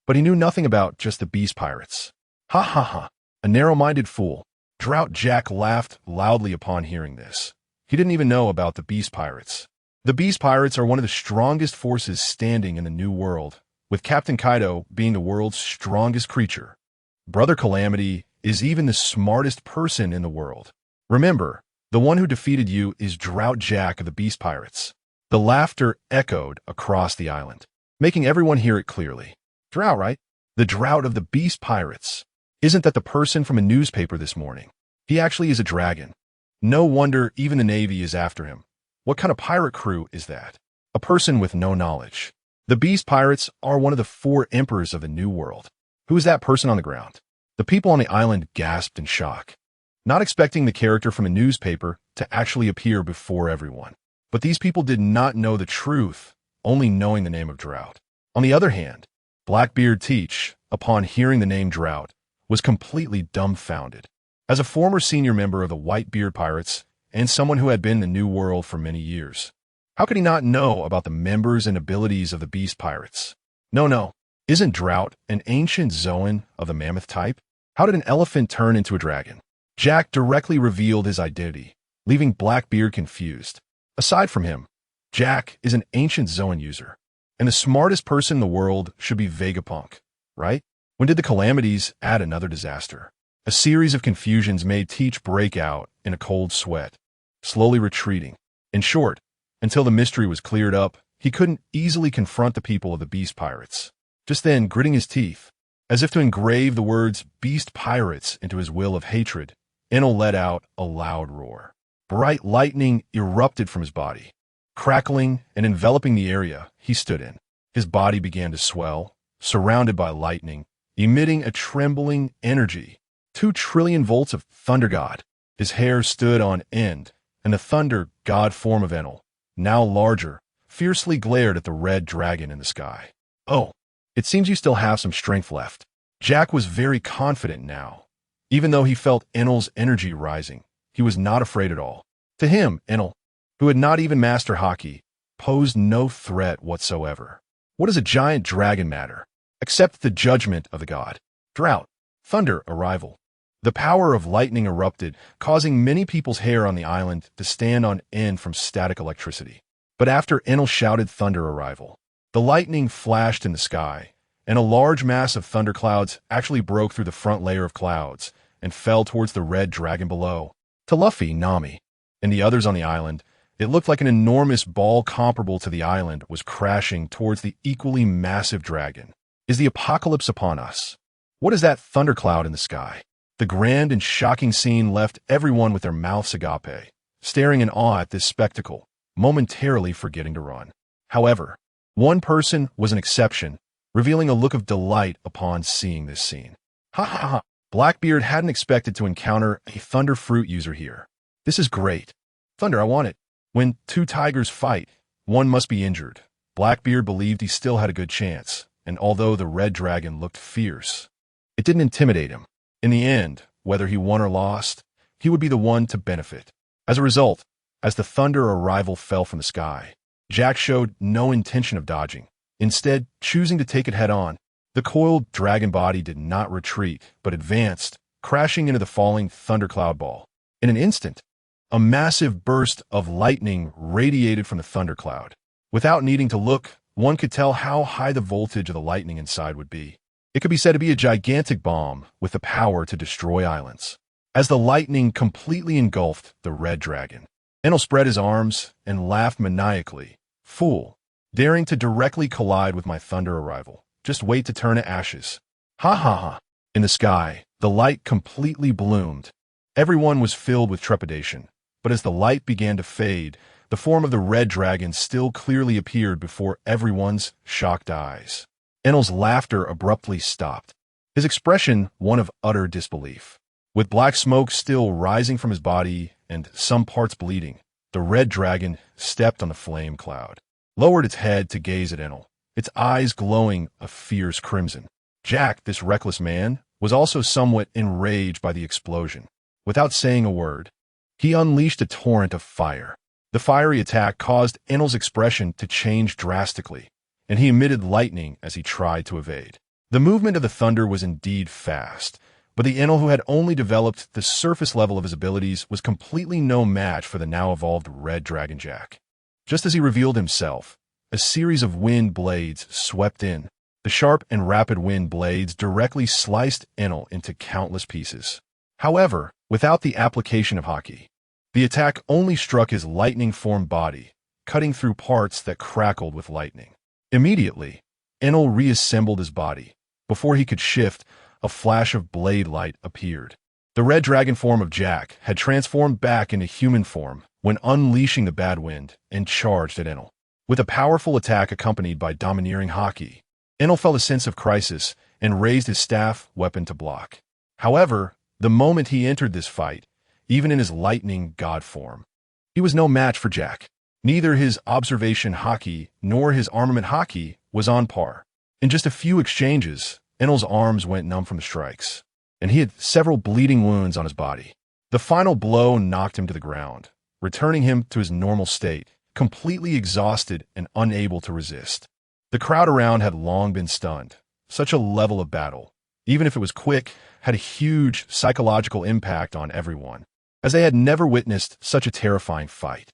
but he knew nothing about just the beast pirates. Ha ha ha, a narrow-minded fool. Drought Jack laughed loudly upon hearing this. He didn't even know about the beast pirates. The beast pirates are one of the strongest forces standing in the New World, with Captain Kaido being the world's strongest creature. Brother Calamity is even the smartest person in the world. Remember, the one who defeated you is Drought Jack of the beast pirates. The laughter echoed across the island, making everyone hear it clearly. Drought, right? The Drought of the beast pirates. Isn't that the person from a newspaper this morning? He actually is a dragon. No wonder even the Navy is after him. What kind of pirate crew is that? A person with no knowledge. The beast pirates are one of the 4 emperors of the New World. Who is that person on the ground? The people on the island gasped in shock, not expecting the character from a newspaper to actually appear before everyone. But these people did not know the truth, only knowing the name of Drought. On the other hand, Blackbeard Teach, upon hearing the name Drought, was completely dumbfounded. As a former senior member of the Whitebeard Pirates and someone who had been in the New World for many years, how could he not know about the members and abilities of the Beast Pirates? No. Isn't Drought an ancient Zoan of the mammoth type? How did an elephant turn into a dragon? Jack directly revealed his identity, leaving Blackbeard confused. Aside from him, Jack is an ancient Zoan user, and the smartest person in the world should be Vegapunk, right? When did the calamities add another disaster? A series of confusions made Teach break out in a cold sweat, slowly retreating. In short, until the mystery was cleared up, he couldn't easily confront the people of the Beast Pirates. Just then, gritting his teeth, as if to engrave the words Beast Pirates into his will of hatred, Enel let out a loud roar. Bright lightning erupted from his body, crackling and enveloping the area he stood in. His body began to swell, surrounded by lightning, emitting a trembling energy. 2 trillion volts of thunder god. His hair stood on end, and the thunder god form of Enel, now larger, fiercely glared at the red dragon in the sky. Oh, it seems you still have some strength left. Jack was very confident now. Even though he felt Enel's energy rising, he was not afraid at all. To him, Enel, who had not even mastered Haki, posed no threat whatsoever. What does a giant dragon matter? Except the judgment of the god. Drought. Thunder arrival. The power of lightning erupted, causing many people's hair on the island to stand on end from static electricity. But after Enel shouted thunder arrival, the lightning flashed in the sky, and a large mass of thunderclouds actually broke through the front layer of clouds and fell towards the red dragon below. To Luffy, Nami, and the others on the island, it looked like an enormous ball comparable to the island was crashing towards the equally massive dragon. Is the apocalypse upon us? What is that thundercloud in the sky? The grand and shocking scene left everyone with their mouths agape, staring in awe at this spectacle, momentarily forgetting to run. However, one person was an exception, revealing a look of delight upon seeing this scene. Ha ha ha! Blackbeard hadn't expected to encounter a Thunder Fruit user here. This is great. Thunder, I want it. When 2 tigers fight, one must be injured. Blackbeard believed he still had a good chance, and although the red dragon looked fierce, it didn't intimidate him. In the end, whether he won or lost, he would be the one to benefit. As a result, as the thunder arrival fell from the sky, Jack showed no intention of dodging, instead choosing to take it head-on. The coiled dragon body did not retreat, but advanced, crashing into the falling thundercloud ball. In an instant, a massive burst of lightning radiated from the thundercloud. Without needing to look, one could tell how high the voltage of the lightning inside would be. It could be said to be a gigantic bomb with the power to destroy islands. As the lightning completely engulfed the red dragon, Enel spread his arms and laughed maniacally. Fool, daring to directly collide with my thunder arrival. Just wait to turn to ashes. Ha ha ha. In the sky, the light completely bloomed. Everyone was filled with trepidation, but as the light began to fade, the form of the red dragon still clearly appeared before everyone's shocked eyes. Enel's laughter abruptly stopped, his expression one of utter disbelief. With black smoke still rising from his body and some parts bleeding, the red dragon stepped on the flame cloud, lowered its head to gaze at Enel, its eyes glowing a fierce crimson. Jack, this reckless man, was also somewhat enraged by the explosion. Without saying a word, he unleashed a torrent of fire. The fiery attack caused Enel's expression to change drastically. and he emitted lightning as he tried to evade. The movement of the thunder was indeed fast, but the Enel who had only developed the surface level of his abilities was completely no match for the now-evolved Red Dragon Jack. Just as he revealed himself, a series of wind blades swept in. The sharp and rapid wind blades directly sliced Enel into countless pieces. However, without the application of Haki, the attack only struck his lightning-formed body, cutting through parts that crackled with lightning. Immediately, Enel reassembled his body. Before he could shift, a flash of blade light appeared. The red dragon form of Jack had transformed back into human form when unleashing the bad wind and charged at Enel. With a powerful attack accompanied by domineering Haki, Enel felt a sense of crisis and raised his staff weapon to block. However, the moment he entered this fight, even in his lightning god form, he was no match for Jack. Neither his observation Haki nor his armament Haki was on par. In just a few exchanges, Enel's arms went numb from the strikes, and he had several bleeding wounds on his body. The final blow knocked him to the ground, returning him to his normal state, completely exhausted and unable to resist. The crowd around had long been stunned. Such a level of battle, even if it was quick, had a huge psychological impact on everyone, as they had never witnessed such a terrifying fight.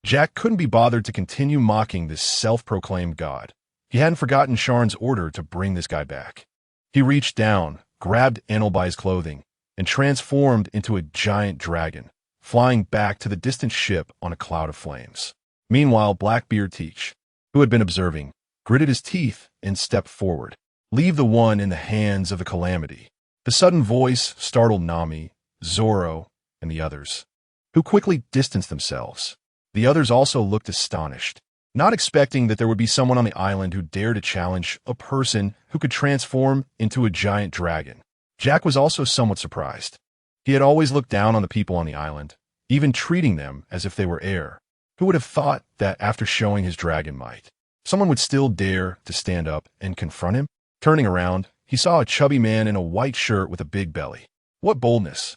Jack couldn't be bothered to continue mocking this self-proclaimed god. He hadn't forgotten Sharn's order to bring this guy back. He reached down, grabbed Enel by his clothing, and transformed into a giant dragon, flying back to the distant ship on a cloud of flames. Meanwhile, Blackbeard Teach, who had been observing, gritted his teeth and stepped forward. Leave the one in the hands of the Calamity. The sudden voice startled Nami, Zoro, and the others, who quickly distanced themselves. The others also looked astonished, not expecting that there would be someone on the island who dared to challenge a person who could transform into a giant dragon. Jack was also somewhat surprised. He had always looked down on the people on the island, even treating them as if they were air. Who would have thought that after showing his dragon might, someone would still dare to stand up and confront him? Turning around, he saw a chubby man in a white shirt with a big belly. What boldness!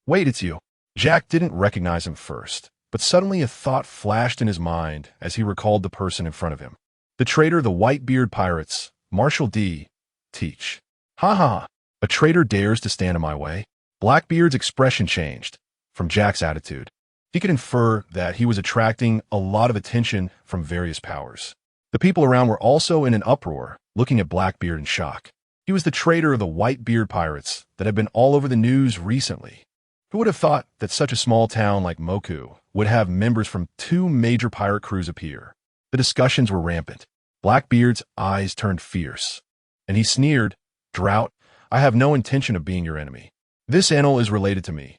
Wait, it's you. Jack didn't recognize him first, but suddenly a thought flashed in his mind as he recalled the person in front of him. The traitor, the Whitebeard Pirates, Marshal D. Teach. Ha ha! A traitor dares to stand in my way? Blackbeard's expression changed from Jack's attitude. He could infer that he was attracting a lot of attention from various powers. The people around were also in an uproar, looking at Blackbeard in shock. He was the traitor of the Whitebeard Pirates that had been all over the news recently. Who would have thought that such a small town like Moku would have members from 2 major pirate crews appear? The discussions were rampant. Blackbeard's eyes turned fierce, and he sneered, "Drought, I have no intention of being your enemy. This Enel is related to me.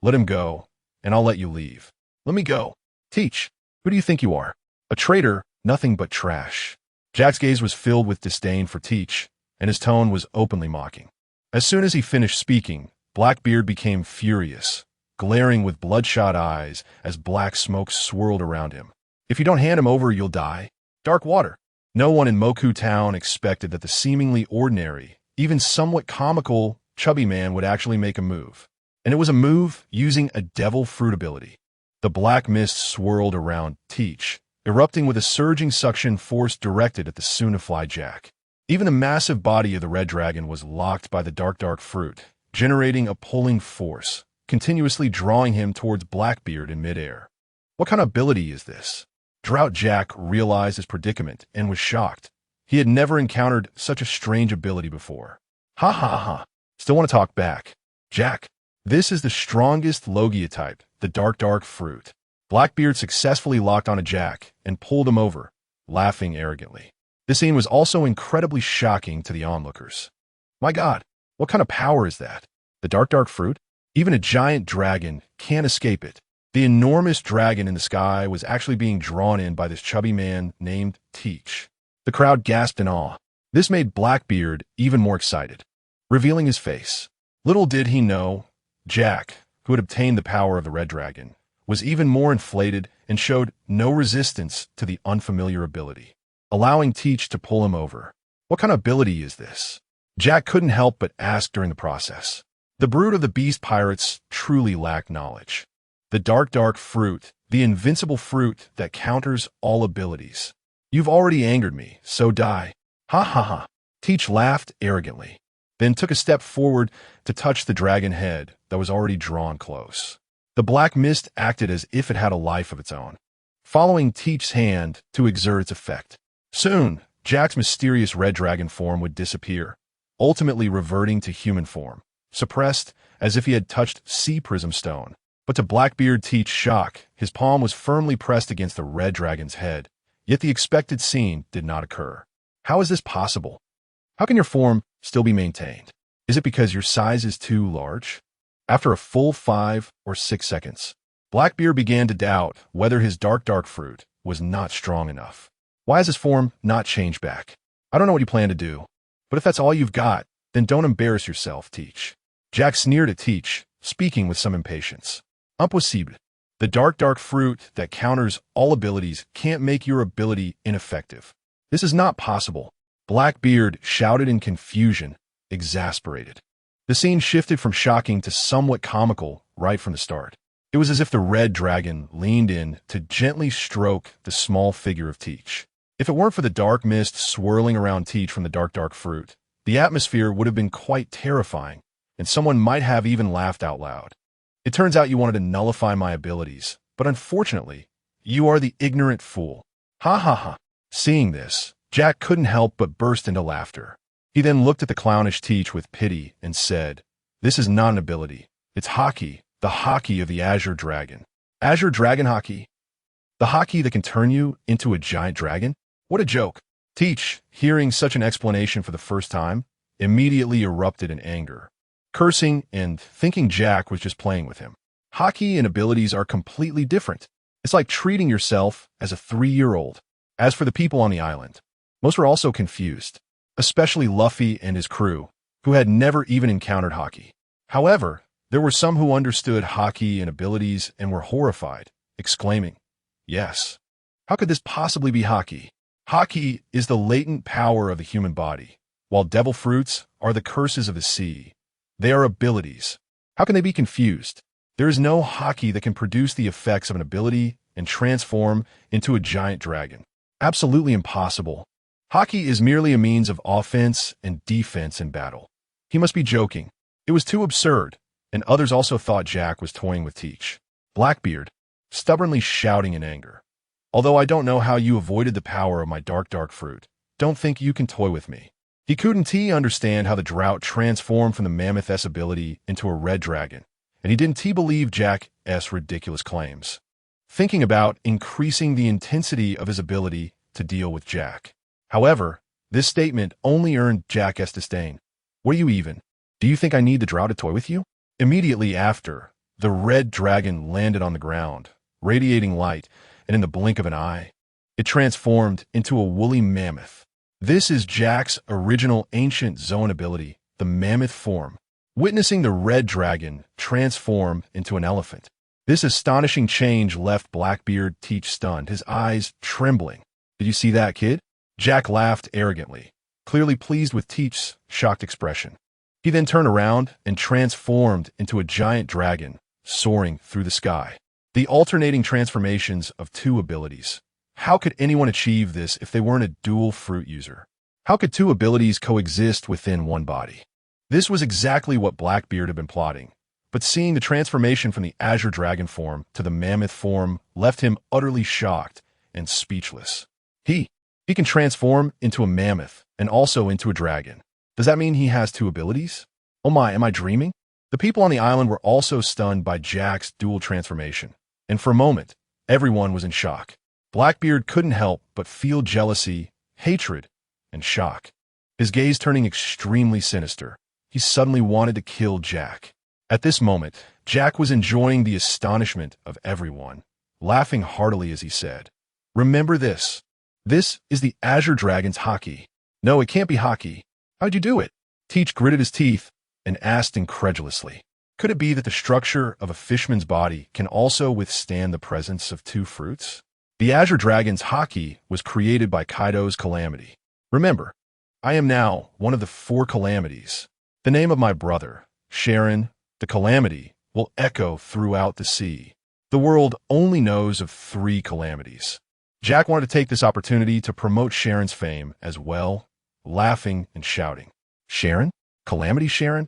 Let him go, and I'll let you leave." "Let me go." "Teach, who do you think you are? A traitor, nothing but trash." Jack's gaze was filled with disdain for Teach, and his tone was openly mocking. As soon as he finished speaking, Blackbeard became furious, glaring with bloodshot eyes as black smoke swirled around him. "If you don't hand him over, you'll die." Dark water. No one in Moku Town expected that the seemingly ordinary, even somewhat comical, chubby man would actually make a move. And it was a move using a devil fruit ability. The black mist swirled around Teach, erupting with a surging suction force directed at the soon-to-fly Jack. Even the massive body of the red dragon was locked by the dark fruit, generating a pulling force, continuously drawing him towards Blackbeard in midair. What kind of ability is this? Drought Jack realized his predicament and was shocked. He had never encountered such a strange ability before. Ha ha ha. Still want to talk back. Jack, this is the strongest Logia type, the dark fruit. Blackbeard successfully locked onto Jack and pulled him over, laughing arrogantly. This scene was also incredibly shocking to the onlookers. My God, what kind of power is that? The dark fruit? Even a giant dragon can't escape it. The enormous dragon in the sky was actually being drawn in by this chubby man named Teach. The crowd gasped in awe. This made Blackbeard even more excited, revealing his face. Little did he know, Jack, who had obtained the power of the red dragon, was even more inflated and showed no resistance to the unfamiliar ability, allowing Teach to pull him over. What kind of ability is this? Jack couldn't help but ask during the process. The brood of the beast pirates truly lacked knowledge. The dark fruit, the invincible fruit that counters all abilities. You've already angered me, so die. Ha ha ha. Teach laughed arrogantly, then took a step forward to touch the dragon head that was already drawn close. The black mist acted as if it had a life of its own, following Teach's hand to exert its effect. Soon, Jack's mysterious red dragon form would disappear, ultimately reverting to human form, suppressed as if he had touched sea prism stone. But to Blackbeard Teach's shock, his palm was firmly pressed against the red dragon's head, yet the expected scene did not occur. How is this possible? How can your form still be maintained? Is it because your size is too large? After a full 5 or 6 seconds, Blackbeard began to doubt whether his dark fruit was not strong enough. Why has his form not changed back? I don't know what you plan to do, but if that's all you've got, then don't embarrass yourself, Teach. Jack sneered at Teach, speaking with some impatience. Impossible. The dark fruit that counters all abilities can't make your ability ineffective. This is not possible. Blackbeard shouted in confusion, exasperated. The scene shifted from shocking to somewhat comical right from the start. It was as if the red dragon leaned in to gently stroke the small figure of Teach. If it weren't for the dark mist swirling around Teach from the dark fruit, the atmosphere would have been quite terrifying, and someone might have even laughed out loud. It turns out you wanted to nullify my abilities, but unfortunately, you are the ignorant fool. Ha ha ha. Seeing this, Jack couldn't help but burst into laughter. He then looked at the clownish Teach with pity and said, "This is not an ability. It's Haki, the Haki of the Azure Dragon." Azure Dragon Haki? The Haki that can turn you into a giant dragon? What a joke. Teach, hearing such an explanation for the first time, immediately erupted in anger, cursing and thinking Jack was just playing with him. Haki and abilities are completely different. It's like treating yourself as a 3-year-old. As for the people on the island, most were also confused, especially Luffy and his crew, who had never even encountered Haki. However, there were some who understood Haki and abilities and were horrified, exclaiming, "Yes. How could this possibly be Haki? Haki is the latent power of the human body, while devil fruits are the curses of the sea. They are abilities. How can they be confused? There is no Haki that can produce the effects of an ability and transform into a giant dragon. Absolutely impossible. Haki is merely a means of offense and defense in battle." He must be joking. It was too absurd, and others also thought Jack was toying with Teach. Blackbeard, stubbornly shouting in anger, "Although I don't know how you avoided the power of my dark fruit, don't think you can toy with me." He couldn't understand how the drought transformed from the mammoth's ability into a red dragon, and he didn't believe Jack's ridiculous claims, thinking about increasing the intensity of his ability to deal with Jack. However, this statement only earned Jack's disdain. "What are you even? Do you think I need the drought to toy with you?" Immediately after, the red dragon landed on the ground, radiating light, and in the blink of an eye, it transformed into a woolly mammoth. This is Jack's original ancient zone ability, the mammoth form. Witnessing the red dragon transform into an elephant, this astonishing change left Blackbeard Teach stunned, his eyes trembling. "Did you see that, kid?" Jack laughed arrogantly, clearly pleased with Teach's shocked expression. He then turned around and transformed into a giant dragon, soaring through the sky. The alternating transformations of two abilities. How could anyone achieve this if they weren't a dual fruit user? How could two abilities coexist within one body? This was exactly what Blackbeard had been plotting, but seeing the transformation from the Azure Dragon form to the mammoth form left him utterly shocked and speechless. He can transform into a mammoth and also into a dragon. Does that mean he has two abilities? Oh my, am I dreaming? The people on the island were also stunned by Jack's dual transformation, and for a moment, everyone was in shock. Blackbeard couldn't help but feel jealousy, hatred, and shock. His gaze turning extremely sinister, he suddenly wanted to kill Jack. At this moment, Jack was enjoying the astonishment of everyone, laughing heartily as he said, "Remember this. This is the Azure Dragon's Haki." "No, it can't be Haki. How'd you do it?" Teach gritted his teeth and asked incredulously. Could it be that the structure of a fishman's body can also withstand the presence of two fruits? The Azure Dragon's Haki was created by Kaido's Calamity. Remember, I am now one of the 4 calamities. The name of my brother, Sharn, the Calamity, will echo throughout the sea. The world only knows of 3 calamities. Jack wanted to take this opportunity to promote Sharn's fame as well, laughing and shouting, "Sharn? Calamity Sharn?"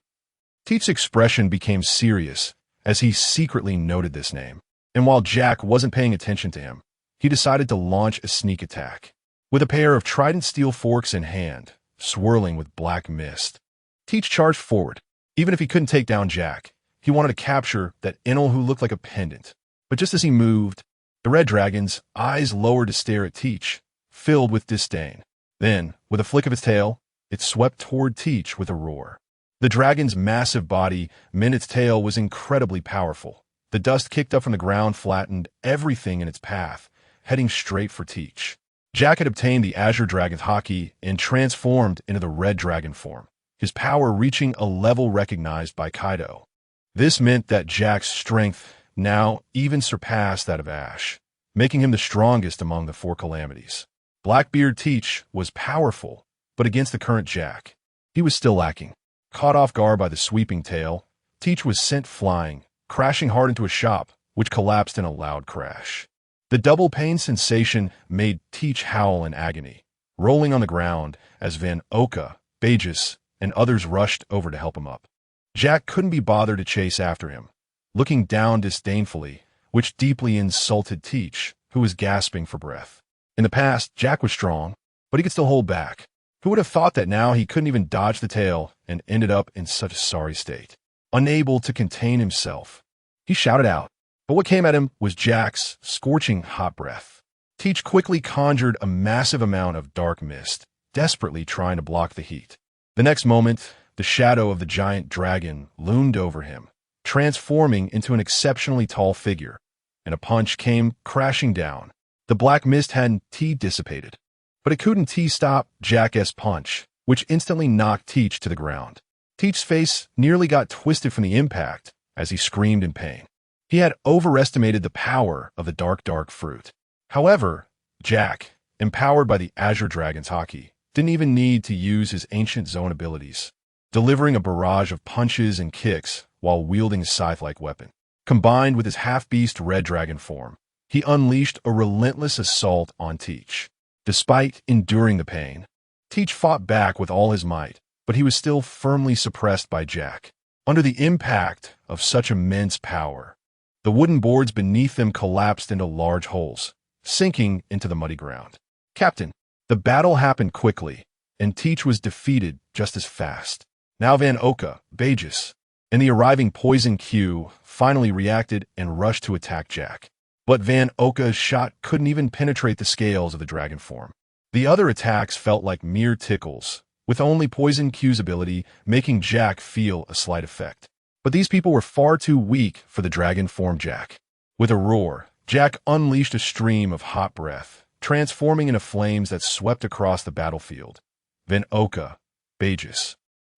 Teach's expression became serious as he secretly noted this name. And while Jack wasn't paying attention to him, he decided to launch a sneak attack. With a pair of trident steel forks in hand, swirling with black mist, Teach charged forward. Even if he couldn't take down Jack, he wanted to capture that Enel who looked like a pendant. But just as he moved, the red dragon's eyes lowered to stare at Teach, filled with disdain. Then, with a flick of its tail, it swept toward Teach with a roar. The dragon's massive body meant its tail was incredibly powerful. The dust kicked up from the ground flattened everything in its path, heading straight for Teach. Jack had obtained the Azure Dragon's Haki and transformed into the red dragon form, his power reaching a level recognized by Kaido. This meant that Jack's strength now even surpassed that of Ash, making him the strongest among the four calamities. Blackbeard Teach was powerful, but against the current Jack, he was still lacking. Caught off guard by the sweeping tail, Teach was sent flying, crashing hard into a shop, which collapsed in a loud crash. The double pain sensation made Teach howl in agony, rolling on the ground as Van Oka, Bagus, and others rushed over to help him up. Jack couldn't be bothered to chase after him, looking down disdainfully, which deeply insulted Teach, who was gasping for breath. In the past, Jack was strong, but he could still hold back. Who would have thought that now he couldn't even dodge the tail and ended up in such a sorry state? Unable to contain himself, he shouted out, but what came at him was Jack's scorching hot breath. Teach quickly conjured a massive amount of dark mist, desperately trying to block the heat. The next moment, the shadow of the giant dragon loomed over him, transforming into an exceptionally tall figure, and a punch came crashing down. The black mist hadn't dissipated, but it couldn't stop Jack's punch, which instantly knocked Teach to the ground. Teach's face nearly got twisted from the impact as he screamed in pain. He had overestimated the power of the dark fruit. However, Jack, empowered by the Azure Dragon's Haki, didn't even need to use his ancient zone abilities, delivering a barrage of punches and kicks while wielding a scythe-like weapon. Combined with his half-beast red dragon form, he unleashed a relentless assault on Teach. Despite enduring the pain, Teach fought back with all his might, but he was still firmly suppressed by Jack. Under the impact of such immense power, the wooden boards beneath them collapsed into large holes, sinking into the muddy ground. "Captain, the battle happened quickly, and Teach was defeated just as fast. Now Van Oka, Bagus, and the arriving Poison Q finally reacted and rushed to attack Jack. But Van Oka's shot couldn't even penetrate the scales of the dragon form. The other attacks felt like mere tickles, with only Poison Q's ability making Jack feel a slight effect. But these people were far too weak for the dragon form Jack. With a roar, Jack unleashed a stream of hot breath, transforming into flames that swept across the battlefield. Van Oka, Bagus,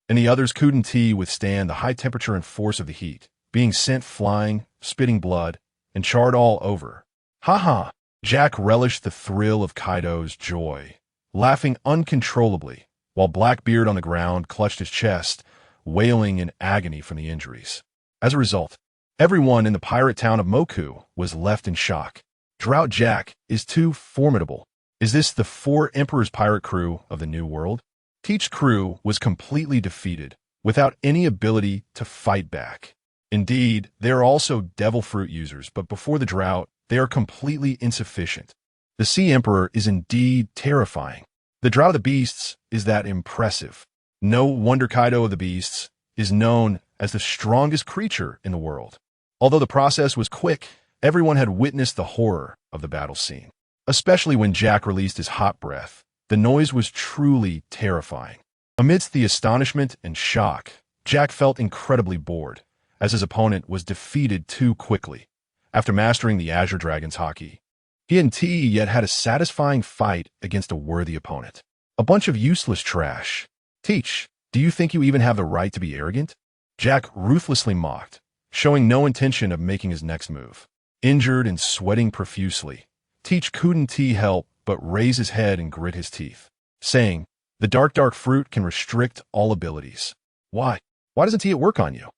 and the others couldn't withstand the high temperature and force of the heat, being sent flying, spitting blood, and charred all over. Ha! Jack relished the thrill of Kaido's joy, laughing uncontrollably, while Blackbeard on the ground clutched his chest, wailing in agony from the injuries. As a result, everyone in the pirate town of Moku was left in shock. Drought Jack is too formidable. Is this the Four Emperors pirate crew of the New World? Teach's crew was completely defeated, without any ability to fight back. Indeed, they are also devil fruit users, but before the drought, they are completely insufficient. The Sea Emperor is indeed terrifying. The Drought of the Beasts is that impressive. No wonder Kaido of the Beasts is known as the strongest creature in the world. Although the process was quick, everyone had witnessed the horror of the battle scene. Especially when Jack released his hot breath, the noise was truly terrifying. Amidst the astonishment and shock, Jack felt incredibly bored, as his opponent was defeated too quickly. After mastering the Azure Dragon's Haki, he hadn't yet had a satisfying fight against a worthy opponent. A bunch of useless trash. Teach, do you think you even have the right to be arrogant? Jack ruthlessly mocked, showing no intention of making his next move. Injured and sweating profusely, Teach couldn't help but raise his head and grit his teeth, saying, "The dark fruit can restrict all abilities. Why? Why doesn't it work on you?"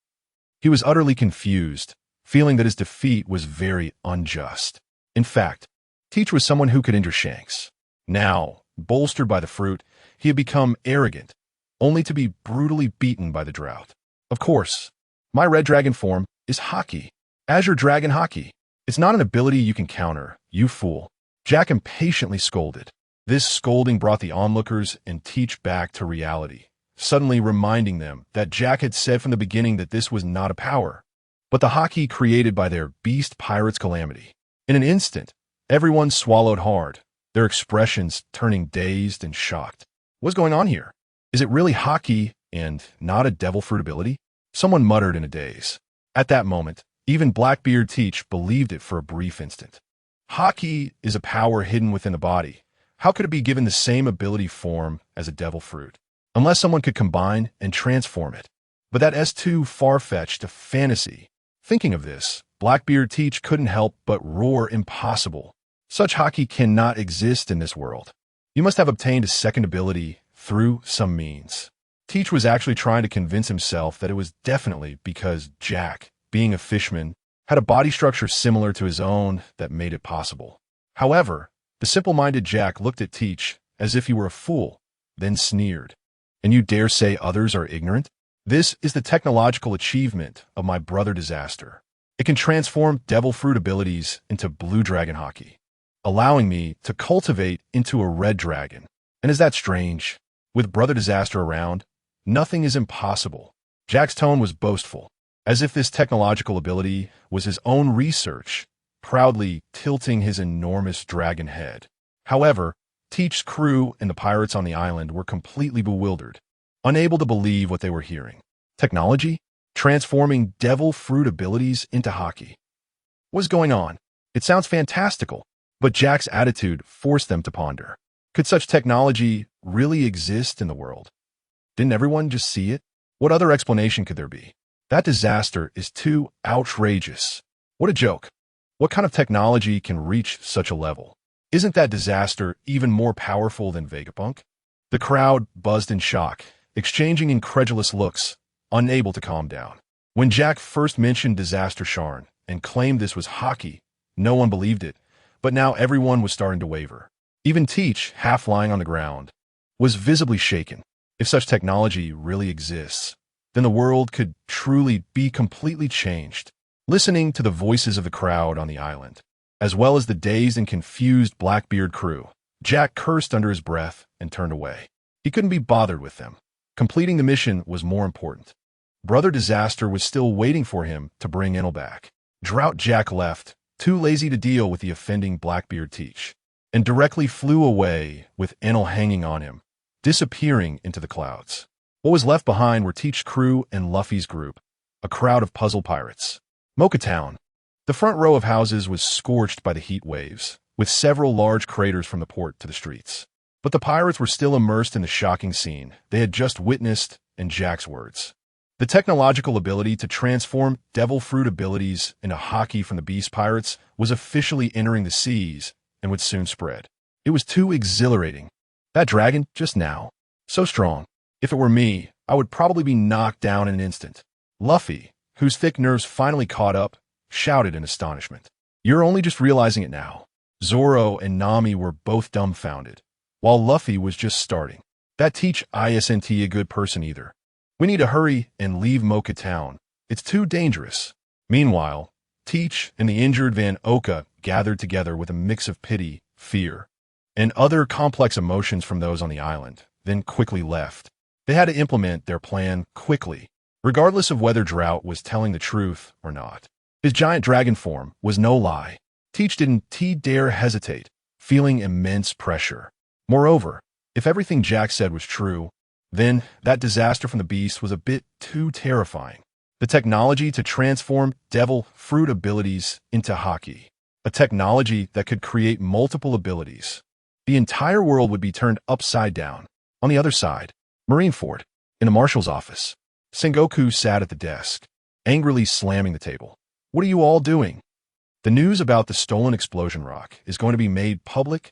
He was utterly confused, feeling that his defeat was very unjust. In fact, Teach was someone who could injure Shanks. Now, bolstered by the fruit, he had become arrogant, only to be brutally beaten by the drought. Of course, my red dragon form is Haki. Azure Dragon Haki. It's not an ability you can counter, you fool. Jack impatiently scolded. This scolding brought the onlookers and Teach back to reality, suddenly reminding them that Jack had said from the beginning that this was not a power, but the Haki created by their beast pirate's calamity. In an instant, everyone swallowed hard, their expressions turning dazed and shocked. What's going on here? Is it really Haki and not a devil fruit ability? Someone muttered in a daze. At that moment, even Blackbeard Teach believed it for a brief instant. Haki is a power hidden within the body. How could it be given the same ability form as a devil fruit? Unless someone could combine and transform it. But that is too far-fetched a fantasy. Thinking of this, Blackbeard Teach couldn't help but roar impossible. Such Haki cannot exist in this world. You must have obtained a second ability through some means. Teach was actually trying to convince himself that it was definitely because Jack, being a fishman, had a body structure similar to his own that made it possible. However, the simple-minded Jack looked at Teach as if he were a fool, then sneered. And you dare say others are ignorant? This is the technological achievement of my brother Disaster. It can transform devil fruit abilities into blue dragon Haki, allowing me to cultivate into a red dragon. And is that strange? With brother Disaster around, nothing is impossible. Jack's tone was boastful, as if this technological ability was his own research, proudly tilting his enormous dragon head. However, Teach's crew and the pirates on the island were completely bewildered, unable to believe what they were hearing. Technology? Transforming devil fruit abilities into Haki. What's going on? It sounds fantastical, but Jack's attitude forced them to ponder. Could such technology really exist in the world? Didn't everyone just see it? What other explanation could there be? That Disaster is too outrageous. What a joke. What kind of technology can reach such a level? Isn't that Disaster even more powerful than Vegapunk? The crowd buzzed in shock, exchanging incredulous looks, unable to calm down. When Jack first mentioned Disaster Sharn and claimed this was Haki, no one believed it, but now everyone was starting to waver. Even Teach, half lying on the ground, was visibly shaken. If such technology really exists, then the world could truly be completely changed. Listening to the voices of the crowd on the island, as well as the dazed and confused Blackbeard crew, Jack cursed under his breath and turned away. He couldn't be bothered with them. Completing the mission was more important. Brother Disaster was still waiting for him to bring Enel back. Drought Jack left, too lazy to deal with the offending Blackbeard Teach, and directly flew away with Enel hanging on him, disappearing into the clouds. What was left behind were Teach's crew and Luffy's group, a crowd of puzzle pirates. Mocha Town. The front row of houses was scorched by the heat waves, with several large craters from the port to the streets. But the pirates were still immersed in the shocking scene they had just witnessed in Jack's words. The technological ability to transform devil fruit abilities into Haki from the beast pirates was officially entering the seas and would soon spread. It was too exhilarating. That dragon, just now, so strong. If it were me, I would probably be knocked down in an instant. Luffy, whose thick nerves finally caught up, shouted in astonishment. You're only just realizing it now. Zoro and Nami were both dumbfounded, while Luffy was just starting. That Teach isn't a good person either. We need to hurry and leave Mocha Town. It's too dangerous. Meanwhile, Teach and the injured Van Oka gathered together with a mix of pity, fear, and other complex emotions from those on the island, then quickly left. They had to implement their plan quickly, regardless of whether Drought was telling the truth or not. His giant dragon form was no lie. Teach didn't dare hesitate, feeling immense pressure. Moreover, if everything Jack said was true, then that Disaster from the beast was a bit too terrifying. The technology to transform devil fruit abilities into Haki, a technology that could create multiple abilities. The entire world would be turned upside down. On the other side, Marineford, in the marshal's office, Sengoku sat at the desk, angrily slamming the table. What are you all doing? The news about the stolen explosion rock is going to be made public.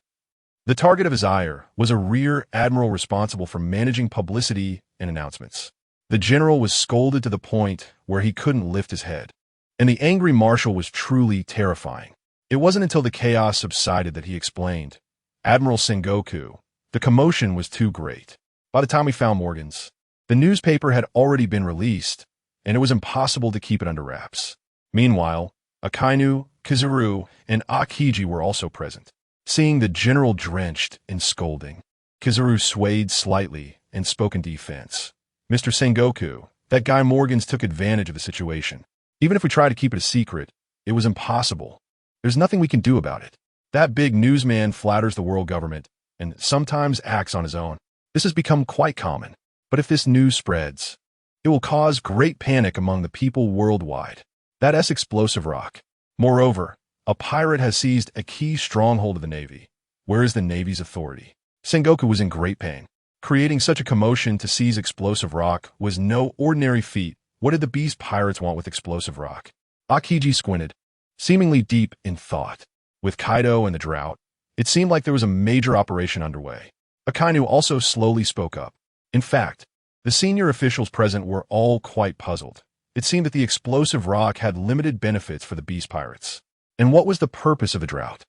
The target of his ire was a rear admiral responsible for managing publicity and announcements. The general was scolded to the point where he couldn't lift his head, and the angry marshal was truly terrifying. It wasn't until the chaos subsided that he explained, "Admiral Sengoku, the commotion was too great. By the time we found Morgan's, the newspaper had already been released, and it was impossible to keep it under wraps." Meanwhile, Akainu, Kizaru, and Akiji were also present. Seeing the general drenched in scolding, Kizaru swayed slightly and spoke in defense. "Mr. Sengoku, that guy Morgan's took advantage of the situation. Even if we tried to keep it a secret, it was impossible. There's nothing we can do about it. That big newsman flatters the world government and sometimes acts on his own. This has become quite common. But if this news spreads, it will cause great panic among the people worldwide. That's explosive rock. Moreover, a pirate has seized a key stronghold of the Navy. Where is the Navy's authority?" Sengoku was in great pain. Creating such a commotion to seize explosive rock was no ordinary feat. What did the beast pirates want with explosive rock? Akiji squinted, seemingly deep in thought. With Kaido and the drought, it seemed like there was a major operation underway. Akainu also slowly spoke up. In fact, the senior officials present were all quite puzzled. It seemed that the explosive rock had limited benefits for the beast pirates. And what was the purpose of a drought?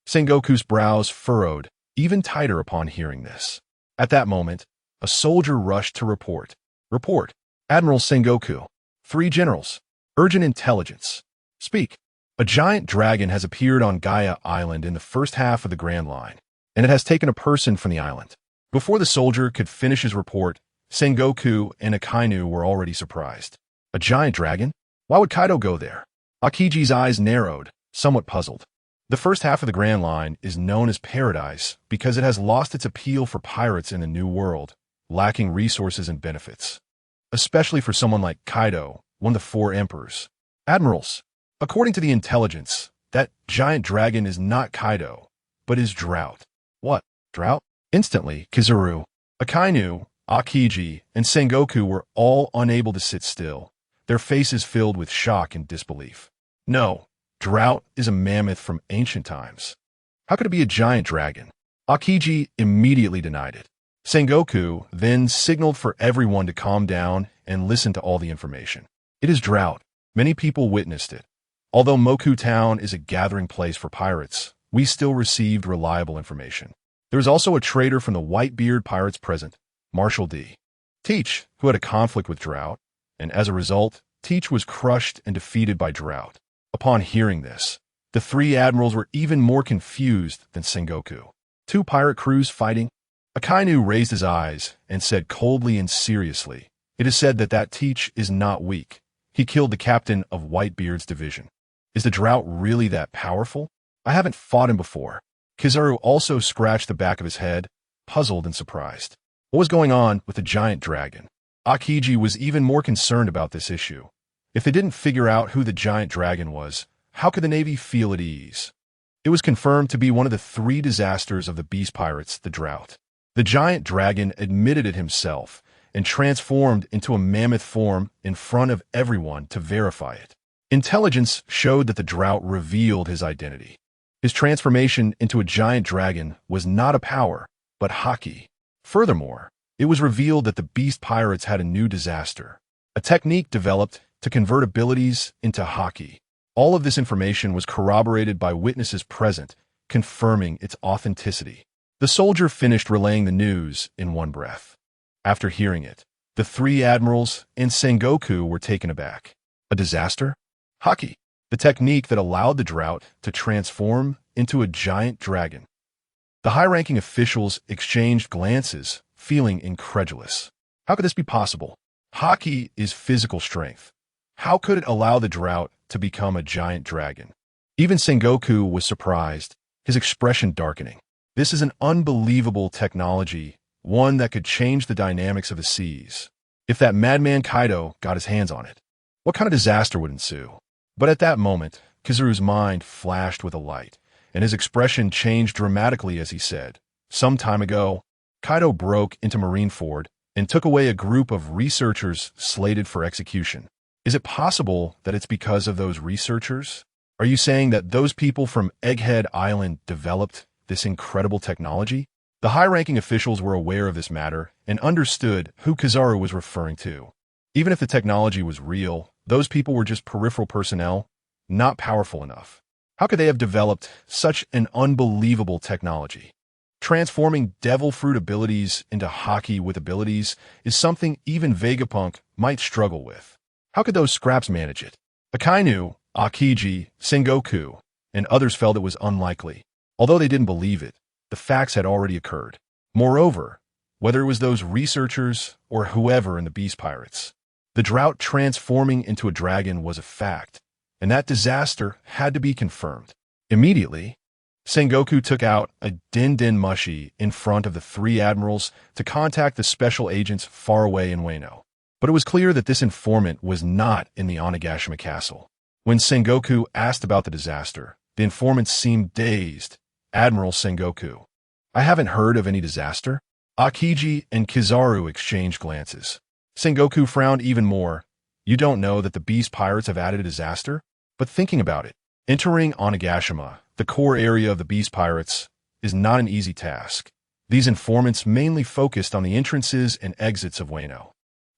Sengoku's brows furrowed even tighter upon hearing this. At that moment, a soldier rushed to report. "Report, Admiral Sengoku. 3 generals. Urgent intelligence. Speak. A giant dragon has appeared on Gaia Island in the first half of the Grand Line, and it has taken a person from the island." Before the soldier could finish his report, Sengoku and Akainu were already surprised. A giant dragon? Why would Kaido go there? Akiji's eyes narrowed, somewhat puzzled. The first half of the Grand Line is known as Paradise because it has lost its appeal for pirates in the New World, lacking resources and benefits. Especially for someone like Kaido, one of the 4 emperors. "Admirals, according to the intelligence, that giant dragon is not Kaido, but is Drought." "What? Drought?" Instantly, Kizaru, Akainu, Akiji, and Sengoku were all unable to sit still, their faces filled with shock and disbelief. "No. Drought is a mammoth from ancient times. How could it be a giant dragon?" Akiji immediately denied it. Sengoku then signaled for everyone to calm down and listen to all the information. "It is Drought. Many people witnessed it. Although Moku Town is a gathering place for pirates, we still received reliable information. There is also a trader from the Whitebeard pirates present, Marshal D. Teach, who had a conflict with Drought, and as a result, Teach was crushed and defeated by Drought." Upon hearing this, the 3 admirals were even more confused than Sengoku. 2 pirate crews fighting? Akainu raised his eyes and said coldly and seriously, "It is said that Teach is not weak. He killed the captain of Whitebeard's division. Is the Drought really that powerful? I haven't fought him before." Kizaru also scratched the back of his head, puzzled and surprised. What was going on with the giant dragon? Akiji was even more concerned about this issue. If they didn't figure out who the giant dragon was, how could the Navy feel at ease? It was confirmed to be one of the 3 disasters of the beast pirates, the drought. The giant dragon admitted it himself and transformed into a mammoth form in front of everyone to verify it. Intelligence showed that the drought revealed his identity. His transformation into a giant dragon was not a power, but Haki. Furthermore, it was revealed that the beast pirates had a new disaster, a technique developed to convert abilities into Haki. All of this information was corroborated by witnesses present, confirming its authenticity. The soldier finished relaying the news in one breath. After hearing it, the 3 admirals and Sengoku were taken aback. A disaster? Haki, the technique that allowed the drought to transform into a giant dragon. The high-ranking officials exchanged glances, feeling incredulous. How could this be possible? Haki is physical strength. How could it allow the drought to become a giant dragon? Even Sengoku was surprised, his expression darkening. This is an unbelievable technology, one that could change the dynamics of the seas. If that madman Kaido got his hands on it, what kind of disaster would ensue? But at that moment, Kizaru's mind flashed with a light, and his expression changed dramatically as he said, "Some time ago, Kaido broke into Marineford and took away a group of researchers slated for execution. Is it possible that it's because of those researchers? Are you saying that those people from Egghead Island developed this incredible technology?" The high-ranking officials were aware of this matter and understood who Kizaru was referring to. Even if the technology was real, those people were just peripheral personnel, not powerful enough. How could they have developed such an unbelievable technology? Transforming devil fruit abilities into Haki with abilities is something even Vegapunk might struggle with. How could those scraps manage it? Akainu, Akiji, Sengoku, and others felt it was unlikely. Although they didn't believe it, the facts had already occurred. Moreover, whether it was those researchers or whoever in the Beast Pirates, the drought transforming into a dragon was a fact, and that disaster had to be confirmed. Immediately, Sengoku took out a din mushi in front of the three admirals to contact the special agents far away in Wano. But it was clear that this informant was not in the Onigashima castle. When Sengoku asked about the disaster, the informant seemed dazed. Admiral Sengoku, I haven't heard of any disaster. Akiji and Kizaru exchanged glances. Sengoku frowned even more. You don't know that the Beast Pirates have added a disaster? But thinking about it, entering Onigashima, the core area of the Beast Pirates, is not an easy task. These informants mainly focused on the entrances and exits of Wano.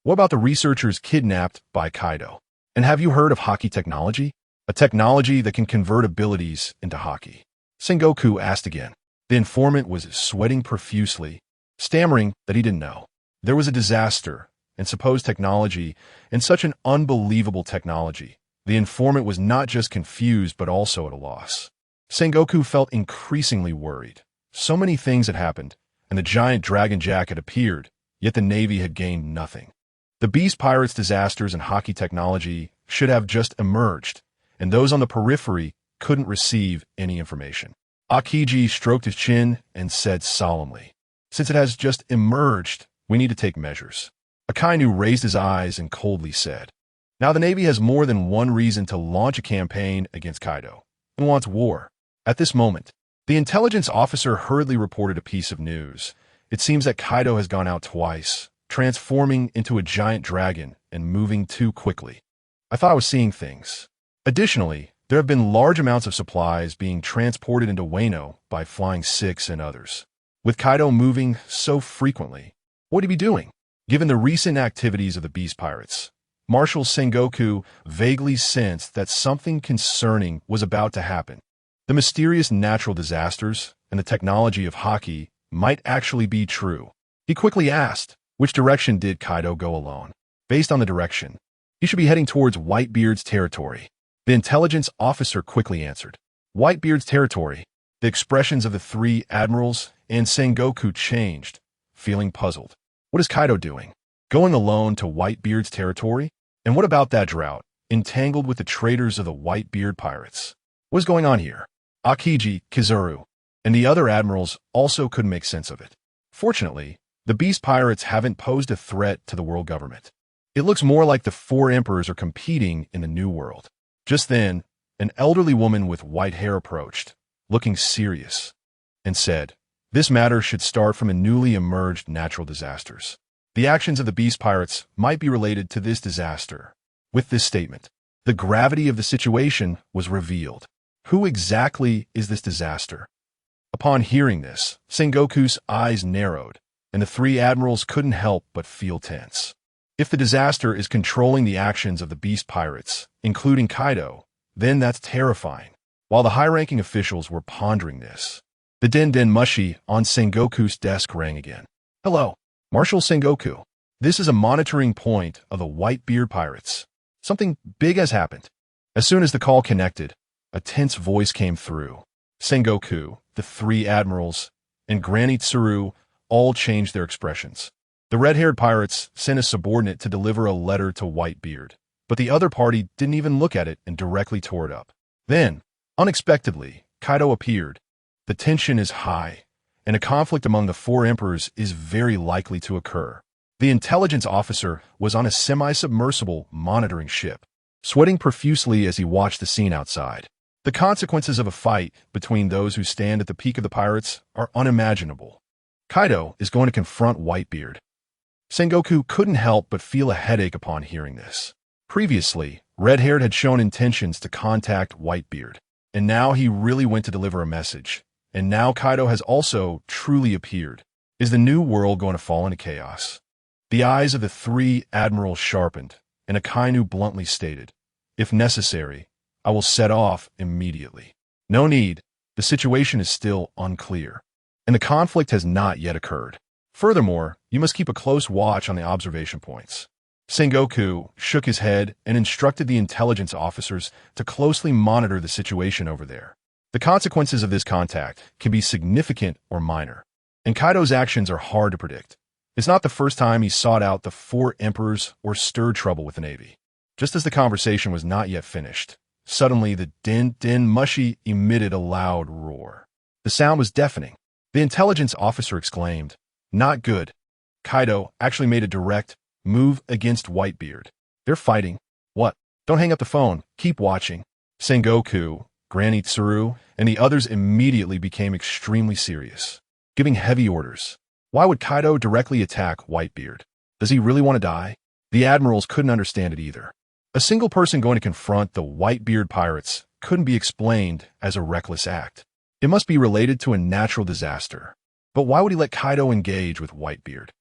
What about the researchers kidnapped by Kaido? And have you heard of Haki technology? A technology that can convert abilities into Haki. Sengoku asked again. The informant was sweating profusely, stammering that he didn't know. There was a disaster and supposed technology, and such an unbelievable technology. The informant was not just confused but also at a loss. Sengoku felt increasingly worried. So many things had happened, and the giant dragon jack had appeared, yet the Navy had gained nothing. The Beast Pirates' disasters and Haki technology should have just emerged, and those on the periphery couldn't receive any information. Akiji stroked his chin and said solemnly, Since it has just emerged, we need to take measures. Akainu raised his eyes and coldly said, Now the Navy has more than one reason to launch a campaign against Kaido, and wants war. At this moment, the intelligence officer hurriedly reported a piece of news. It seems that Kaido has gone out twice, transforming into a giant dragon and moving too quickly. I thought I was seeing things. Additionally, there have been large amounts of supplies being transported into Wano by Flying Six and others. With Kaido moving so frequently, what would he be doing? Given the recent activities of the Beast Pirates, Marshal Sengoku vaguely sensed that something concerning was about to happen. The mysterious natural disasters and the technology of Haki might actually be true. He quickly asked, which direction did Kaido go alone? Based on the direction, he should be heading towards Whitebeard's territory. The intelligence officer quickly answered, Whitebeard's territory. The expressions of the three admirals and Sengoku changed, feeling puzzled. What is Kaido doing? Going alone to Whitebeard's territory? And what about that drought, entangled with the traitors of the Whitebeard pirates? What is going on here? Akiji, Kizaru, and the other admirals also couldn't make sense of it. Fortunately, the Beast Pirates haven't posed a threat to the world government. It looks more like the four emperors are competing in the new world. Just then, an elderly woman with white hair approached, looking serious, and said, This matter should start from a newly emerged natural disasters. The actions of the Beast Pirates might be related to this disaster. With this statement, the gravity of the situation was revealed. Who exactly is this disaster? Upon hearing this, Sengoku's eyes narrowed, and the three admirals couldn't help but feel tense. If the disaster is controlling the actions of the Beast Pirates, including Kaido, then that's terrifying. While the high-ranking officials were pondering this, the den mushi on Sengoku's desk rang again. Hello, Marshal Sengoku. This is a monitoring point of the Whitebeard pirates. Something big has happened. As soon as the call connected, a tense voice came through. Sengoku, the three admirals, and Granny Tsuru all changed their expressions. The red-haired pirates sent a subordinate to deliver a letter to Whitebeard, but the other party didn't even look at it and directly tore it up. Then, unexpectedly, Kaido appeared. The tension is high, and a conflict among the four emperors is very likely to occur. The intelligence officer was on a semi-submersible monitoring ship, sweating profusely as he watched the scene outside. The consequences of a fight between those who stand at the peak of the pirates are unimaginable. Kaido is going to confront Whitebeard. Sengoku couldn't help but feel a headache upon hearing this. Previously, Red-Haired had shown intentions to contact Whitebeard, and now he really went to deliver a message. And now Kaido has also truly appeared. Is the new world going to fall into chaos? The eyes of the three admirals sharpened, and Akainu bluntly stated, If necessary, I will set off immediately. No need. The situation is still unclear, and the conflict has not yet occurred. Furthermore, you must keep a close watch on the observation points. Sengoku shook his head and instructed the intelligence officers to closely monitor the situation over there. The consequences of this contact can be significant or minor, and Kaido's actions are hard to predict. It's not the first time he sought out the four emperors or stirred trouble with the Navy. Just as the conversation was not yet finished, suddenly the din mushi emitted a loud roar. The sound was deafening. The intelligence officer exclaimed, "Not good." Kaido actually made a direct move against Whitebeard. "They're fighting." "What? Don't hang up the phone. Keep watching." Sengoku, Granny Tsuru, and the others immediately became extremely serious, giving heavy orders. Why would Kaido directly attack Whitebeard? Does he really want to die? The admirals couldn't understand it either. A single person going to confront the Whitebeard pirates couldn't be explained as a reckless act. It must be related to a natural disaster. But why would he let Kaido engage with Whitebeard?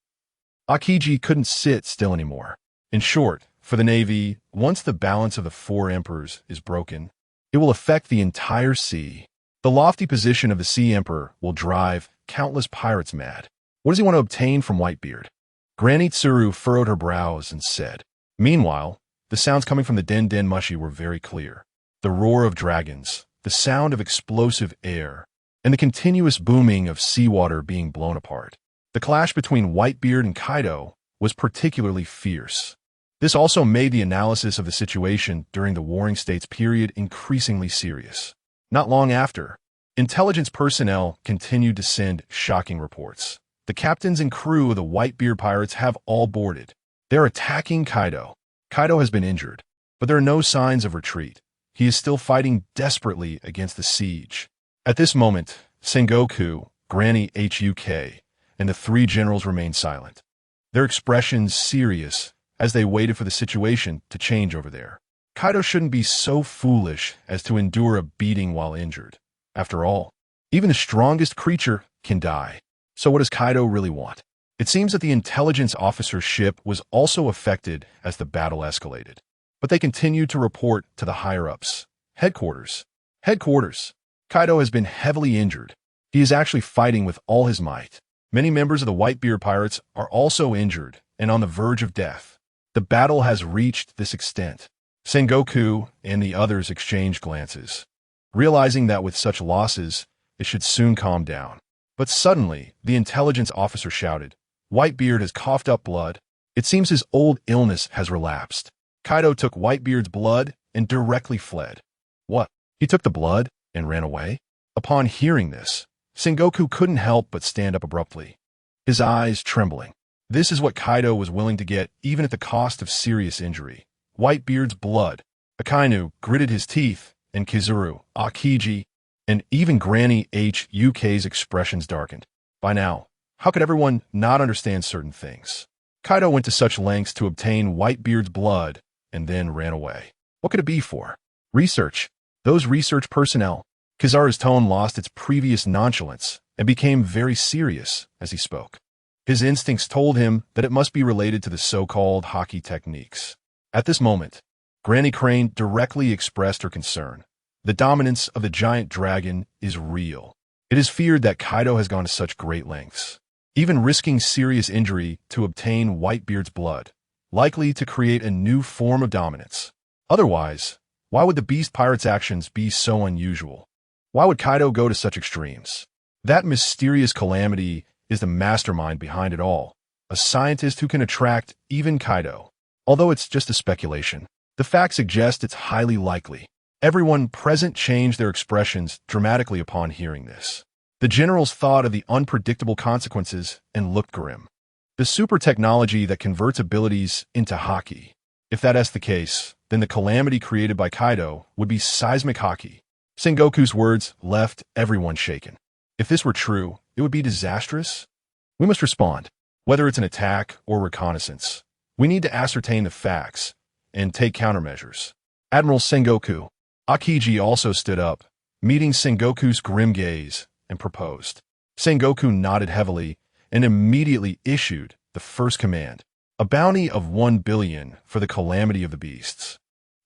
Akiji couldn't sit still anymore. In short, for the Navy, once the balance of the four emperors is broken, it will affect the entire sea. The lofty position of the Sea Emperor will drive countless pirates mad. What does he want to obtain from Whitebeard? Granny Tsuru furrowed her brows and said. Meanwhile, the sounds coming from the den mushi were very clear. The roar of dragons, the sound of explosive air, and the continuous booming of seawater being blown apart. The clash between Whitebeard and Kaido was particularly fierce. This also made the analysis of the situation during the Warring States period increasingly serious. Not long after, intelligence personnel continued to send shocking reports. The captains and crew of the Whitebeard pirates have all boarded. They're attacking Kaido. Kaido has been injured, but there are no signs of retreat. He is still fighting desperately against the siege. At this moment, Sengoku, Granny Huk, and the three generals remained silent, their expressions serious as they waited for the situation to change over there. Kaido shouldn't be so foolish as to endure a beating while injured. After all, even the strongest creature can die. So what does Kaido really want? It seems that the intelligence officer's ship was also affected as the battle escalated. But they continued to report to the higher-ups. Headquarters. Kaido has been heavily injured. He is actually fighting with all his might. Many members of the Whitebeard pirates are also injured and on the verge of death. The battle has reached this extent. Sengoku and the others exchanged glances, realizing that with such losses, it should soon calm down. But suddenly, the intelligence officer shouted, Whitebeard has coughed up blood. It seems his old illness has relapsed. Kaido took Whitebeard's blood and directly fled. What? He took the blood and ran away? Upon hearing this, Sengoku couldn't help but stand up abruptly, his eyes trembling. This is what Kaido was willing to get even at the cost of serious injury. Whitebeard's blood. Akainu gritted his teeth, and Kizuru, Akiji, and even Granny Huk's expressions darkened. By now, how could everyone not understand certain things? Kaido went to such lengths to obtain Whitebeard's blood and then ran away. What could it be for? Research. Those research personnel. Kizaru's tone lost its previous nonchalance and became very serious as he spoke. His instincts told him that it must be related to the so-called Haki techniques. At this moment, Granny Crane directly expressed her concern. The dominance of the giant dragon is real. It is feared that Kaido has gone to such great lengths, even risking serious injury to obtain Whitebeard's blood, likely to create a new form of dominance. Otherwise, why would the Beast Pirate's actions be so unusual? Why would Kaido go to such extremes? That mysterious calamity is the mastermind behind it all, a scientist who can attract even Kaido. Although it's just a speculation, the facts suggest it's highly likely. Everyone present changed their expressions dramatically upon hearing this. The generals thought of the unpredictable consequences and looked grim. The super technology that converts abilities into Haki. If that's the case, then the calamity created by Kaido would be seismic Haki. Sengoku's words left everyone shaken. If this were true, it would be disastrous. We must respond, whether it's an attack or reconnaissance. We need to ascertain the facts and take countermeasures. Admiral Sengoku. Akiji also stood up, meeting Sengoku's grim gaze, and proposed. Sengoku nodded heavily and immediately issued the first command, a bounty of 1 billion for the calamity of the beasts.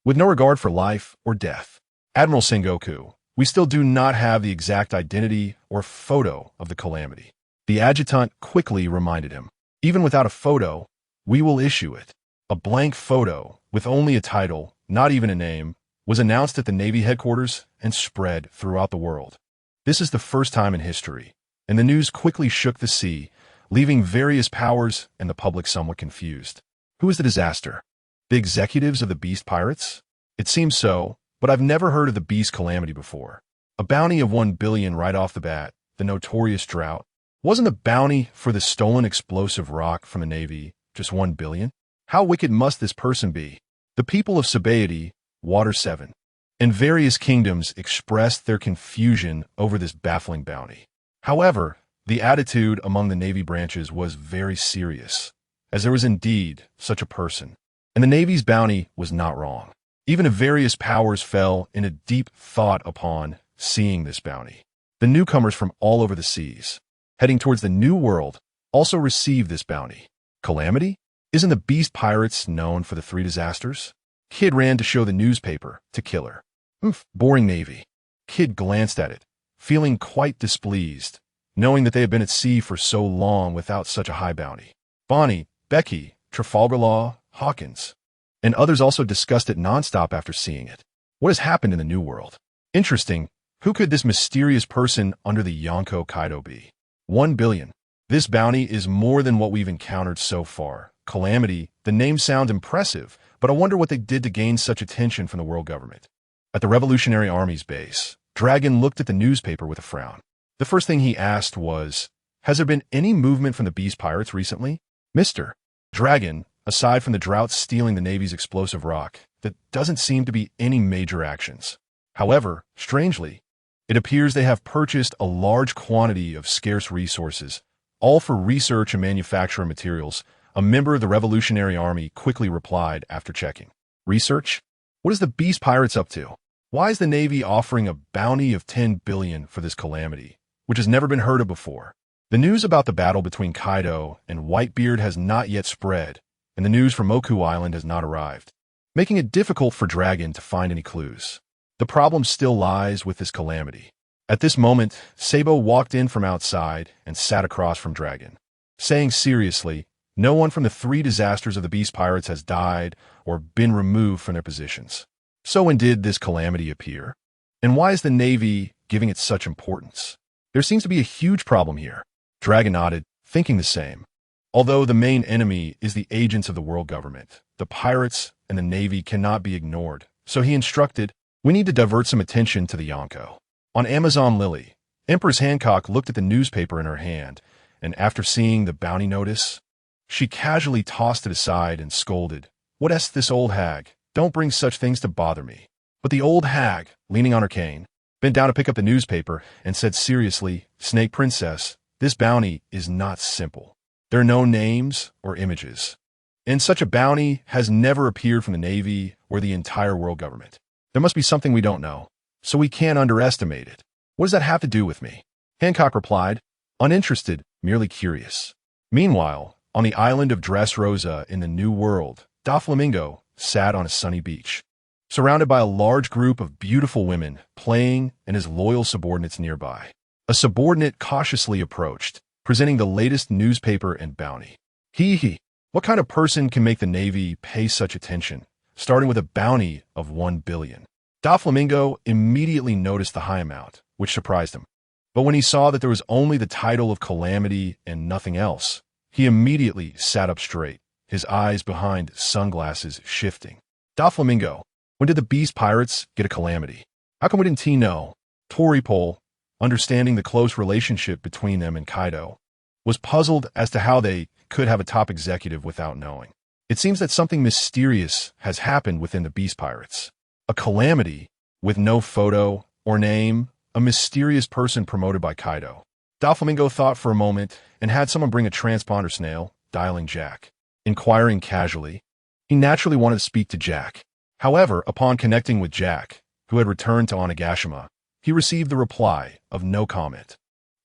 With no regard for life or death, Admiral Sengoku, we still do not have the exact identity or photo of the calamity. The adjutant quickly reminded him. Even without a photo, we will issue it. A blank photo, with only a title, not even a name, was announced at the Navy headquarters and spread throughout the world. This is the first time in history, and the news quickly shook the sea, leaving various powers and the public somewhat confused. Who is the disaster? The executives of the Beast Pirates? It seems so, but I've never heard of the Beast Calamity before. A bounty of 1 billion right off the bat, the notorious drought. Wasn't the bounty for the stolen explosive rock from the Navy just 1 billion? How wicked must this person be? The people of Sabaody, Water 7, and various kingdoms expressed their confusion over this baffling bounty. However, the attitude among the Navy branches was very serious, as there was indeed such a person, and the Navy's bounty was not wrong. Even if various powers fell in a deep thought upon seeing this bounty. The newcomers from all over the seas, heading towards the New World, also received this bounty. Calamity? Isn't the Beast Pirates known for the 3 disasters? Kid ran to show the newspaper to Killer. Boring Navy. Kid glanced at it, feeling quite displeased, knowing that they had been at sea for so long without such a high bounty. Bonnie, Becky, Trafalgar Law, Hawkins, and others also discussed it nonstop after seeing it. What has happened in the New World? Interesting. Who could this mysterious person under the Yonko Kaido be? 1 billion. This bounty is more than what we've encountered so far. Calamity, the name sounds impressive, but I wonder what they did to gain such attention from the world government. At the Revolutionary Army's base, Dragon looked at the newspaper with a frown. The first thing he asked was, has there been any movement from the Beast Pirates recently? Mr. Dragon, aside from the drought stealing the Navy's explosive rock, there doesn't seem to be any major actions. However, strangely, it appears they have purchased a large quantity of scarce resources, all for research and manufacturing materials. A member of the Revolutionary Army quickly replied after checking. Research? What is the Beast Pirates up to? Why is the Navy offering a bounty of 10 billion for this calamity, which has never been heard of before? The news about the battle between Kaido and Whitebeard has not yet spread, and the news from Moku Island has not arrived, making it difficult for Dragon to find any clues. The problem still lies with this calamity. At this moment, Sabo walked in from outside and sat across from Dragon, saying seriously, no one from the 3 disasters of the Beast Pirates has died or been removed from their positions. So when did this calamity appear? And why is the Navy giving it such importance? There seems to be a huge problem here. Dragon nodded, thinking the same. Although the main enemy is the agents of the world government, the pirates and the Navy cannot be ignored. So he instructed, we need to divert some attention to the Yonko. On Amazon Lily, Empress Hancock looked at the newspaper in her hand, and after seeing the bounty notice, she casually tossed it aside and scolded, "What's this old hag? Don't bring such things to bother me." But the old hag, leaning on her cane, bent down to pick up the newspaper and said seriously, "Snake Princess, this bounty is not simple. There are no names or images. And such a bounty has never appeared from the Navy or the entire world government. There must be something we don't know, so we can't underestimate it. What does that have to do with me?" Hancock replied, uninterested, merely curious. Meanwhile, on the island of Dressrosa in the New World, Doflamingo sat on a sunny beach, surrounded by a large group of beautiful women playing and his loyal subordinates nearby. A subordinate cautiously approached, presenting the latest newspaper and bounty. What kind of person can make the Navy pay such attention, starting with a bounty of 1 billion? Doflamingo immediately noticed the high amount, which surprised him. But when he saw that there was only the title of Calamity and nothing else, he immediately sat up straight, his eyes behind sunglasses shifting. Doflamingo, when did the Beast Pirates get a calamity? How come we didn't know? Toripole, understanding the close relationship between them and Kaido, was puzzled as to how they could have a top executive without knowing. It seems that something mysterious has happened within the Beast Pirates. A calamity with no photo or name, a mysterious person promoted by Kaido. Doflamingo thought for a moment and had someone bring a transponder snail, dialing Jack. Inquiring casually, he naturally wanted to speak to Jack. However, upon connecting with Jack, who had returned to Onigashima, he received the reply of no comment.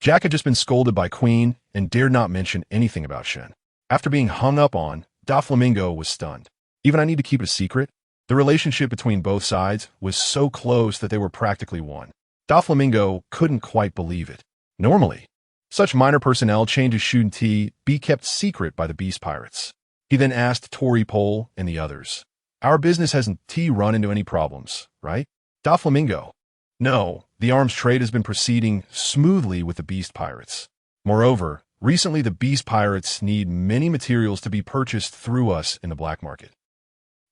Jack had just been scolded by Queen and dared not mention anything about Shen. After being hung up on, Doflamingo was stunned. Even I need to keep it a secret? The relationship between both sides was so close that they were practically one. Doflamingo couldn't quite believe it. Normally, such minor personnel changes shouldn't be kept secret by the Beast Pirates. He then asked Tory Pole and the others. Our business hasn't run into any problems, right? Doflamingo. No, the arms trade has been proceeding smoothly with the Beast Pirates. Moreover, recently the Beast Pirates need many materials to be purchased through us in the black market.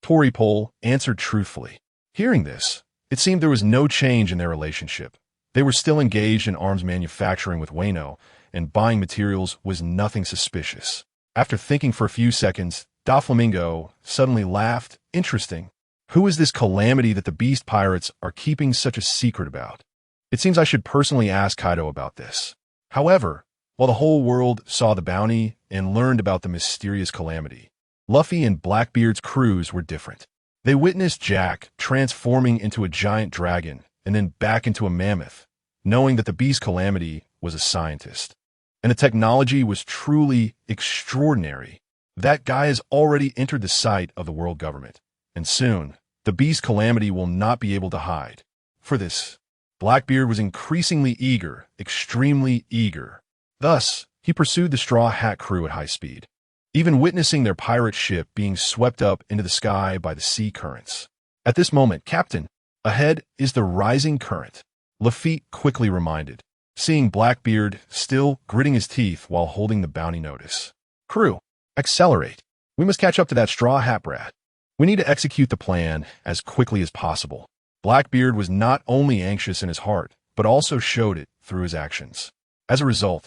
Tory Pole answered truthfully. Hearing this, it seemed there was no change in their relationship. They were still engaged in arms manufacturing with Wano, and buying materials was nothing suspicious. After thinking for a few seconds, Doflamingo suddenly laughed. Interesting. Who is this calamity that the Beast Pirates are keeping such a secret about? It seems I should personally ask Kaido about this. However, while the whole world saw the bounty and learned about the mysterious calamity, Luffy and Blackbeard's crews were different. They witnessed Jack transforming into a giant dragon and then back into a mammoth, knowing that the Beast Calamity was a scientist. And the technology was truly extraordinary. That guy has already entered the sight of the world government, and soon, the Beast Calamity will not be able to hide. For this, Blackbeard was increasingly eager, extremely eager. Thus, he pursued the Straw Hat crew at high speed, even witnessing their pirate ship being swept up into the sky by the sea currents. At this moment, Captain, ahead is the rising current, Lafitte quickly reminded, seeing Blackbeard still gritting his teeth while holding the bounty notice. Crew, accelerate. We must catch up to that Straw Hat brat. We need to execute the plan as quickly as possible. Blackbeard was not only anxious in his heart, but also showed it through his actions. As a result,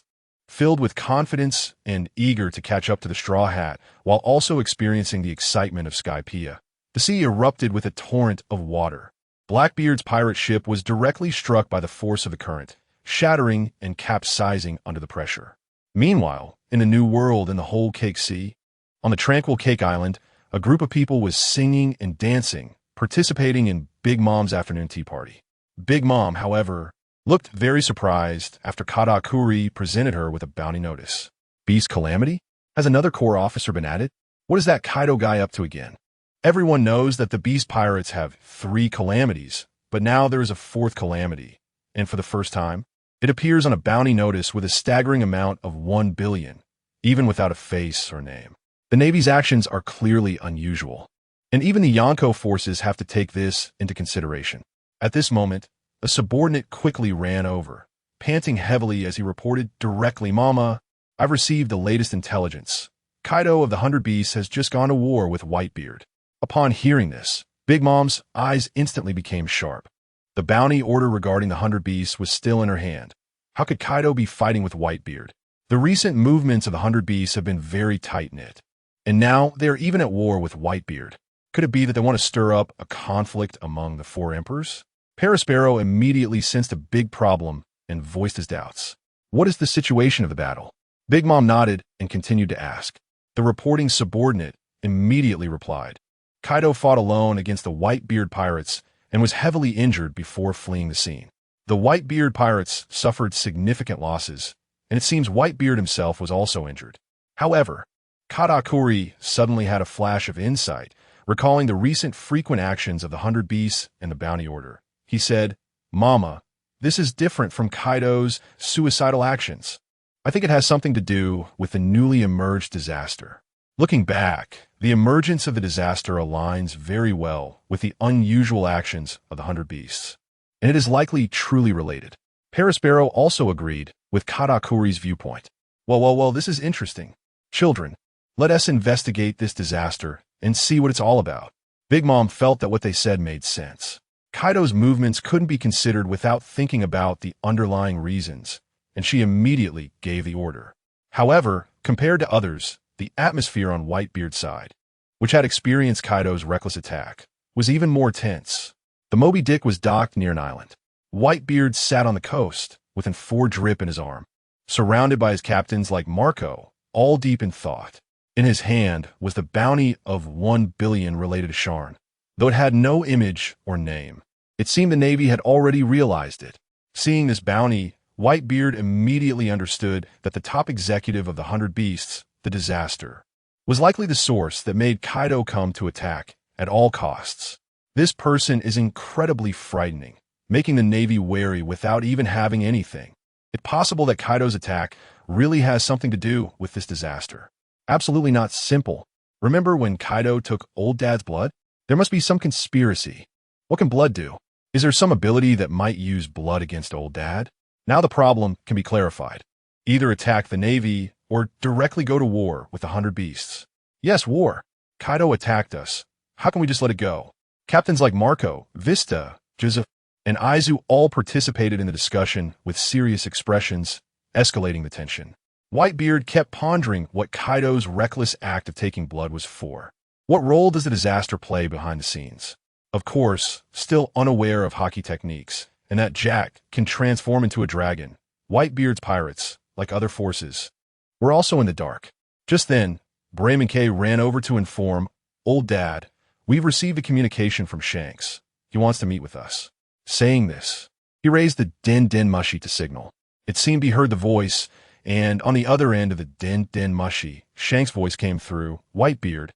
filled with confidence and eager to catch up to the Straw Hat while also experiencing the excitement of Skypiea, the sea erupted with a torrent of water. Blackbeard's pirate ship was directly struck by the force of the current, shattering and capsizing under the pressure. Meanwhile, in the New World in the whole Cake Sea, on the tranquil Cake Island, a group of people was singing and dancing, participating in Big Mom's afternoon tea party. Big Mom, however, looked very surprised after Katakuri presented her with a bounty notice. Beast Calamity? Has another core officer been added? What is that Kaido guy up to again? Everyone knows that the Beast Pirates have 3 calamities, but now there is a 4th calamity, and for the first time, it appears on a bounty notice with a staggering amount of 1 billion, even without a face or name. The Navy's actions are clearly unusual, and even the Yonko forces have to take this into consideration. At this moment, a subordinate quickly ran over, panting heavily as he reported directly, Mama, I've received the latest intelligence. Kaido of the 100 Beasts has just gone to war with Whitebeard. Upon hearing this, Big Mom's eyes instantly became sharp. The bounty order regarding the 100 Beasts was still in her hand. How could Kaido be fighting with Whitebeard? The recent movements of the 100 Beasts have been very tight-knit, and now they are even at war with Whitebeard. Could it be that they want to stir up a conflict among the 4 emperors? Perospero immediately sensed a big problem and voiced his doubts. What is the situation of the battle? Big Mom nodded and continued to ask. The reporting subordinate immediately replied. Kaido fought alone against the Whitebeard pirates and was heavily injured before fleeing the scene. The Whitebeard pirates suffered significant losses, and it seems Whitebeard himself was also injured. However, Katakuri suddenly had a flash of insight, recalling the recent frequent actions of the 100 Beasts and the bounty order. He said, Mama, this is different from Kaido's suicidal actions. I think it has something to do with the newly emerged disaster. Looking back, the emergence of the disaster aligns very well with the unusual actions of the 100 Beasts, and it is likely truly related. Perospero also agreed with Katakuri's viewpoint. Well, this is interesting. Children, let us investigate this disaster and see what it's all about. Big Mom felt that what they said made sense. Kaido's movements couldn't be considered without thinking about the underlying reasons, and she immediately gave the order. However, compared to others, the atmosphere on Whitebeard's side, which had experienced Kaido's reckless attack, was even more tense. The Moby Dick was docked near an island. Whitebeard sat on the coast, with an 4 drip in his arm, surrounded by his captains like Marco, all deep in thought. In his hand was the bounty of 1 billion related to Sharn, though it had no image or name. It seemed the Navy had already realized it. Seeing this bounty, Whitebeard immediately understood that the top executive of the 100 Beasts, the disaster, was likely the source that made Kaido come to attack at all costs. This person is incredibly frightening, making the Navy wary without even having anything. It's possible that Kaido's attack really has something to do with this disaster. Absolutely not simple. Remember when Kaido took old dad's blood? There must be some conspiracy. What can blood do? Is there some ability that might use blood against old dad? Now the problem can be clarified. Either attack the Navy or directly go to war with the 100 Beasts. Yes, war. Kaido attacked us. How can we just let it go? Captains like Marco, Vista, Joseph, and Aizu all participated in the discussion with serious expressions, escalating the tension. Whitebeard kept pondering what Kaido's reckless act of taking blood was for. What role does the disaster play behind the scenes? Of course, still unaware of Haki techniques, and that Jack can transform into a dragon, Whitebeard's pirates, like other forces, were also in the dark. Just then, Brayman K ran over to inform, "Old Dad, we've received a communication from Shanks. He wants to meet with us." Saying this, he raised the Din Din Mushi to signal. It seemed he heard the voice, and on the other end of the Din Din Mushi, Shanks' voice came through, "Whitebeard,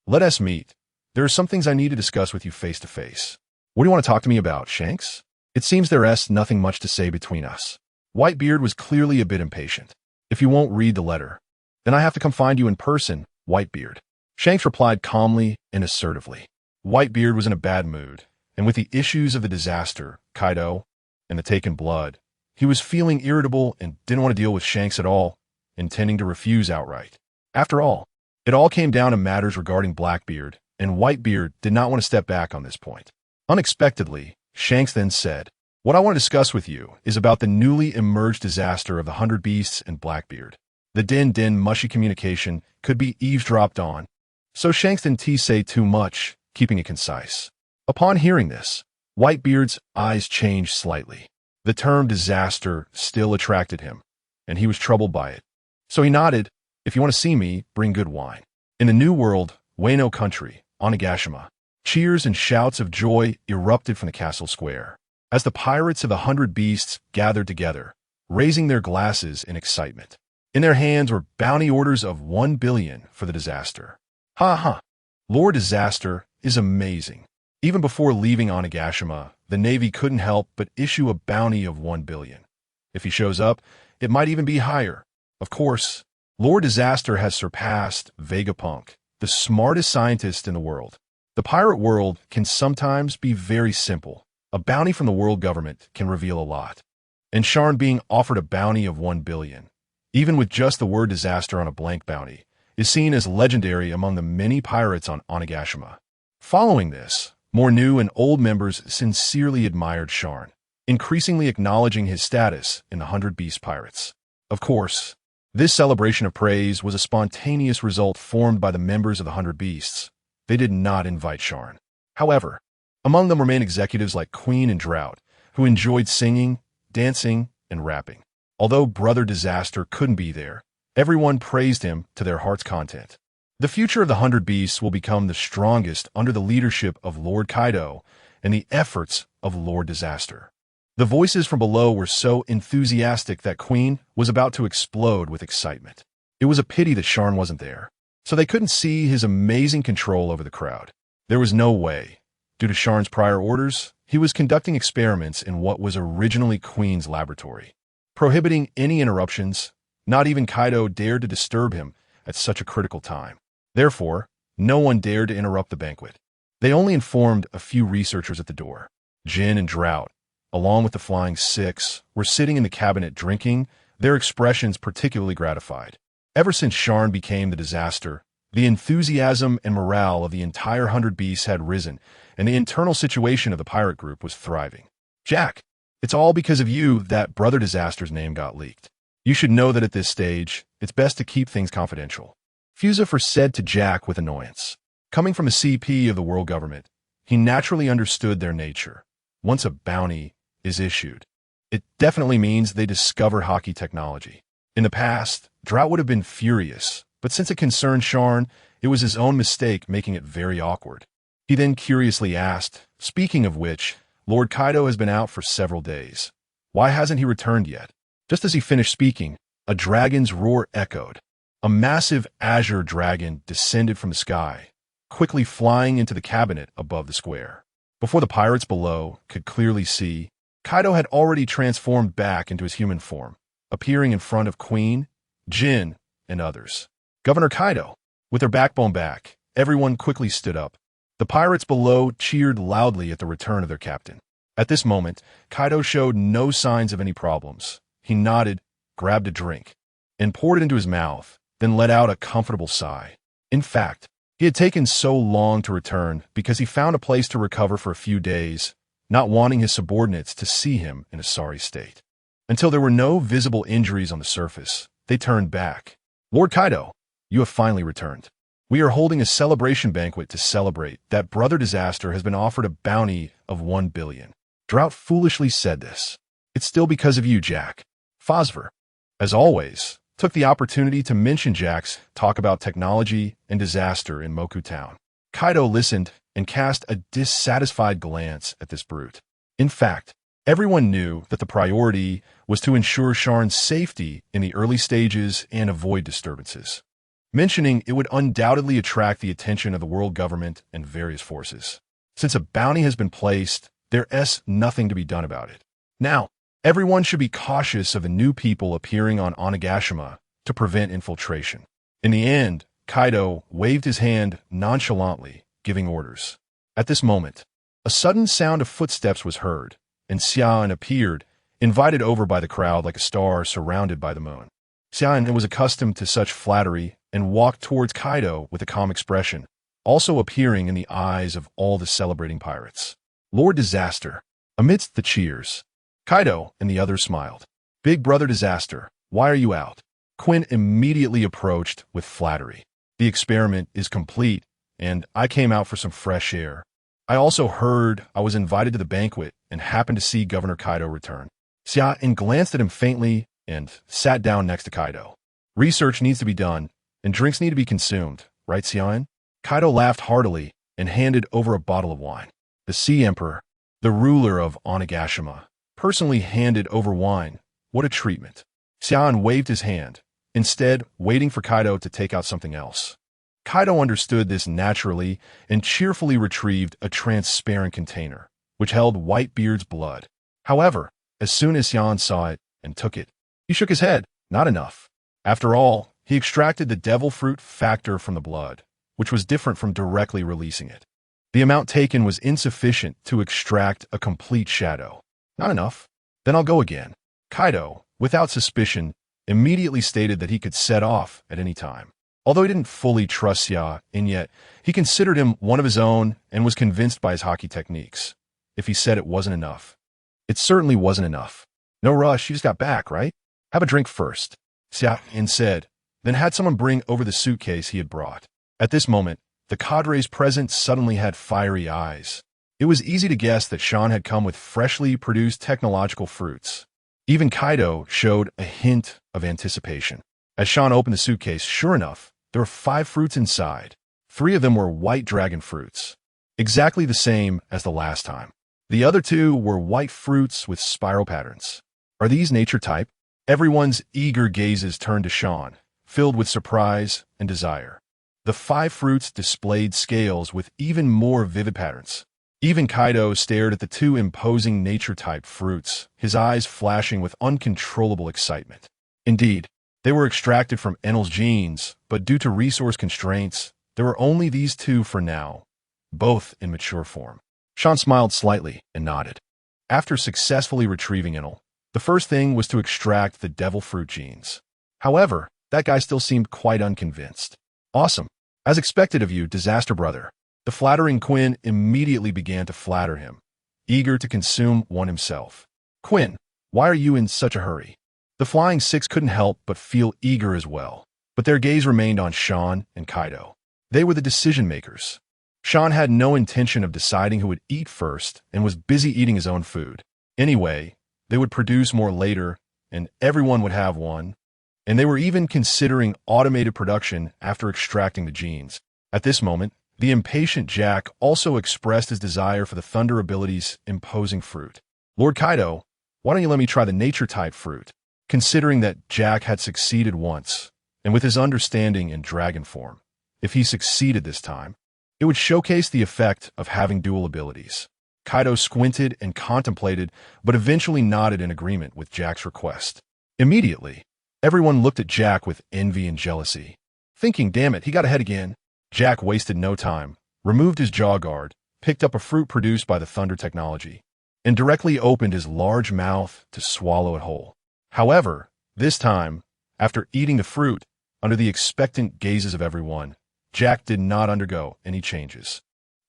let us meet. There are some things I need to discuss with you face to face." "What do you want to talk to me about, Shanks?" "It seems there's nothing much to say between us." Whitebeard was clearly a bit impatient. "If you won't read the letter, then I have to come find you in person, Whitebeard." Shanks replied calmly and assertively. Whitebeard was in a bad mood, and with the issues of the disaster, Kaido, and the taken blood, he was feeling irritable and didn't want to deal with Shanks at all, intending to refuse outright. After all, it all came down to matters regarding Blackbeard, and Whitebeard did not want to step back on this point. Unexpectedly, Shanks then said, "What I want to discuss with you is about the newly emerged disaster of the 100 Beasts and Blackbeard. The Din Din Mushi communication could be eavesdropped on." So Shanks didn't say too much, keeping it concise. Upon hearing this, Whitebeard's eyes changed slightly. The term disaster still attracted him, and he was troubled by it. So he nodded, "If you want to see me, bring good wine." In the New World, Wano country, Onigashima, cheers and shouts of joy erupted from the castle square as the pirates of the 100 Beasts gathered together, raising their glasses in excitement. In their hands were bounty orders of 1 billion for the disaster. Ha ha! Lord Disaster is amazing. Even before leaving Onigashima, the Navy couldn't help but issue a bounty of 1 billion. If he shows up, it might even be higher. Of course, Lord Disaster has surpassed Vegapunk, the smartest scientist in the world. The pirate world can sometimes be very simple. A bounty from the world government can reveal a lot. And Sharn being offered a bounty of 1 billion, even with just the word disaster on a blank bounty, is seen as legendary among the many pirates on Onigashima. Following this, more new and old members sincerely admired Sharn, increasingly acknowledging his status in the 100 Beast Pirates. Of course, this celebration of praise was a spontaneous result formed by the members of the 100 Beasts. They did not invite Sharn. However, among them remain executives like Queen and Drought, who enjoyed singing, dancing, and rapping. Although Brother Disaster couldn't be there, everyone praised him to their heart's content. The future of the 100 Beasts will become the strongest under the leadership of Lord Kaido and the efforts of Lord Disaster. The voices from below were so enthusiastic that Queen was about to explode with excitement. It was a pity that Sharn wasn't there, so they couldn't see his amazing control over the crowd. There was no way. Due to Sharn's prior orders, he was conducting experiments in what was originally Queen's laboratory, prohibiting any interruptions. Not even Kaido dared to disturb him at such a critical time. Therefore, no one dared to interrupt the banquet. They only informed a few researchers at the door. Jin and Drought, along with the Flying Six, were sitting in the cabinet drinking, their expressions particularly gratified. Ever since Sharn became the disaster, the enthusiasm and morale of the entire 100 Beasts had risen, and the internal situation of the pirate group was thriving. "Jack, it's all because of you that Brother Disaster's name got leaked. You should know that at this stage, it's best to keep things confidential," Fusifer said to Jack with annoyance. Coming from a CP of the world government, he naturally understood their nature. Once a bounty is issued, it definitely means they discover Haki technology. In the past, Drought would have been furious, but since it concerned Sharn, it was his own mistake, making it very awkward. He then curiously asked, "Speaking of which, Lord Kaido has been out for several days. Why hasn't he returned yet?" Just as he finished speaking, a dragon's roar echoed. A massive Azure Dragon descended from the sky, quickly flying into the cabinet above the square. Before the pirates below could clearly see, Kaido had already transformed back into his human form, appearing in front of Queen, Jin, and others. Governor Kaido. With their backbone back, everyone quickly stood up. The pirates below cheered loudly at the return of their captain. At this moment, Kaido showed no signs of any problems. He nodded, grabbed a drink, and poured it into his mouth, then let out a comfortable sigh. In fact, he had taken so long to return because he found a place to recover for a few days, not wanting his subordinates to see him in a sorry state. Until there were no visible injuries on the surface, they turned back. Lord Kaido, you have finally returned. We are holding a celebration banquet to celebrate that Brother Disaster has been offered a bounty of 1 billion. Drought foolishly said this. It's still because of you, Jack. Phosphor, as always, took the opportunity to mention Jack's talk about technology and disaster in Moku Town. Kaido listened and cast a dissatisfied glance at this brute. In fact, everyone knew that the priority was to ensure Sharn's safety in the early stages and avoid disturbances. Mentioning it would undoubtedly attract the attention of the world government and various forces. Since a bounty has been placed, there's nothing to be done about it. Now, everyone should be cautious of the new people appearing on Onigashima to prevent infiltration. In the end, Kaido waved his hand nonchalantly, giving orders. At this moment, a sudden sound of footsteps was heard, and Xian appeared, invited over by the crowd like a star surrounded by the moon. Xian was accustomed to such flattery and walked towards Kaido with a calm expression, also appearing in the eyes of all the celebrating pirates. Lord Disaster. Amidst the cheers, Kaido and the others smiled. Big Brother Disaster, why are you out? Quinn immediately approached with flattery. The experiment is complete, and I came out for some fresh air. I also heard I was invited to the banquet and happened to see Governor Kaido return. Xian glanced at him faintly and sat down next to Kaido. Research needs to be done, and drinks need to be consumed, right, Xian? Kaido laughed heartily and handed over a bottle of wine. The Sea Emperor, the ruler of Onigashima, personally handed over wine. What a treatment. Xian waved his hand, instead waiting for Kaido to take out something else. Kaido understood this naturally and cheerfully retrieved a transparent container, which held Whitebeard's blood. However, as soon as Xian saw it and took it, he shook his head. Not enough. After all, he extracted the devil fruit factor from the blood, which was different from directly releasing it. The amount taken was insufficient to extract a complete shadow. Not enough. Then I'll go again. Kaido, without suspicion, immediately stated that he could set off at any time. Although he didn't fully trust Xia, and yet he considered him one of his own and was convinced by his Haki techniques. If he said it wasn't enough, it certainly wasn't enough. No rush, you just got back, right? Have a drink first, Xia said, then had someone bring over the suitcase he had brought. At this moment, the cadres present suddenly had fiery eyes. It was easy to guess that Sharn had come with freshly produced technological fruits. Even Kaido showed a hint of anticipation. As Sharn opened the suitcase, sure enough, there were 5 fruits inside. 3 of them were white dragon fruits, exactly the same as the last time. The other 2 were white fruits with spiral patterns. Are these nature type? Everyone's eager gazes turned to Sharn, filled with surprise and desire. The 5 fruits displayed scales with even more vivid patterns. Even Kaido stared at the 2 imposing nature-type fruits, his eyes flashing with uncontrollable excitement. Indeed, they were extracted from Enel's genes, but due to resource constraints, there were only these 2 for now, both in mature form. Sharn smiled slightly and nodded. After successfully retrieving Enel, the first thing was to extract the devil fruit genes. However, that guy still seemed quite unconvinced. Awesome. As expected of you, Disaster Brother. The flattering Quinn immediately began to flatter him, eager to consume one himself. Quinn, why are you in such a hurry? The Flying Six couldn't help but feel eager as well, but their gaze remained on Sharn and Kaido. They were the decision-makers. Sharn had no intention of deciding who would eat first and was busy eating his own food. Anyway, they would produce more later, and everyone would have one. And they were even considering automated production after extracting the genes. At this moment, the impatient Jack also expressed his desire for the Thunder ability's imposing fruit. Lord Kaido, why don't you let me try the nature-type fruit? Considering that Jack had succeeded once, and with his understanding in dragon form, if he succeeded this time, it would showcase the effect of having dual abilities. Kaido squinted and contemplated, but eventually nodded in agreement with Jack's request. Immediately, everyone looked at Jack with envy and jealousy, thinking, damn it, he got ahead again. Jack wasted no time, removed his jaw guard, picked up a fruit produced by the Thunder technology, and directly opened his large mouth to swallow it whole. However, this time, after eating the fruit, under the expectant gazes of everyone, Jack did not undergo any changes.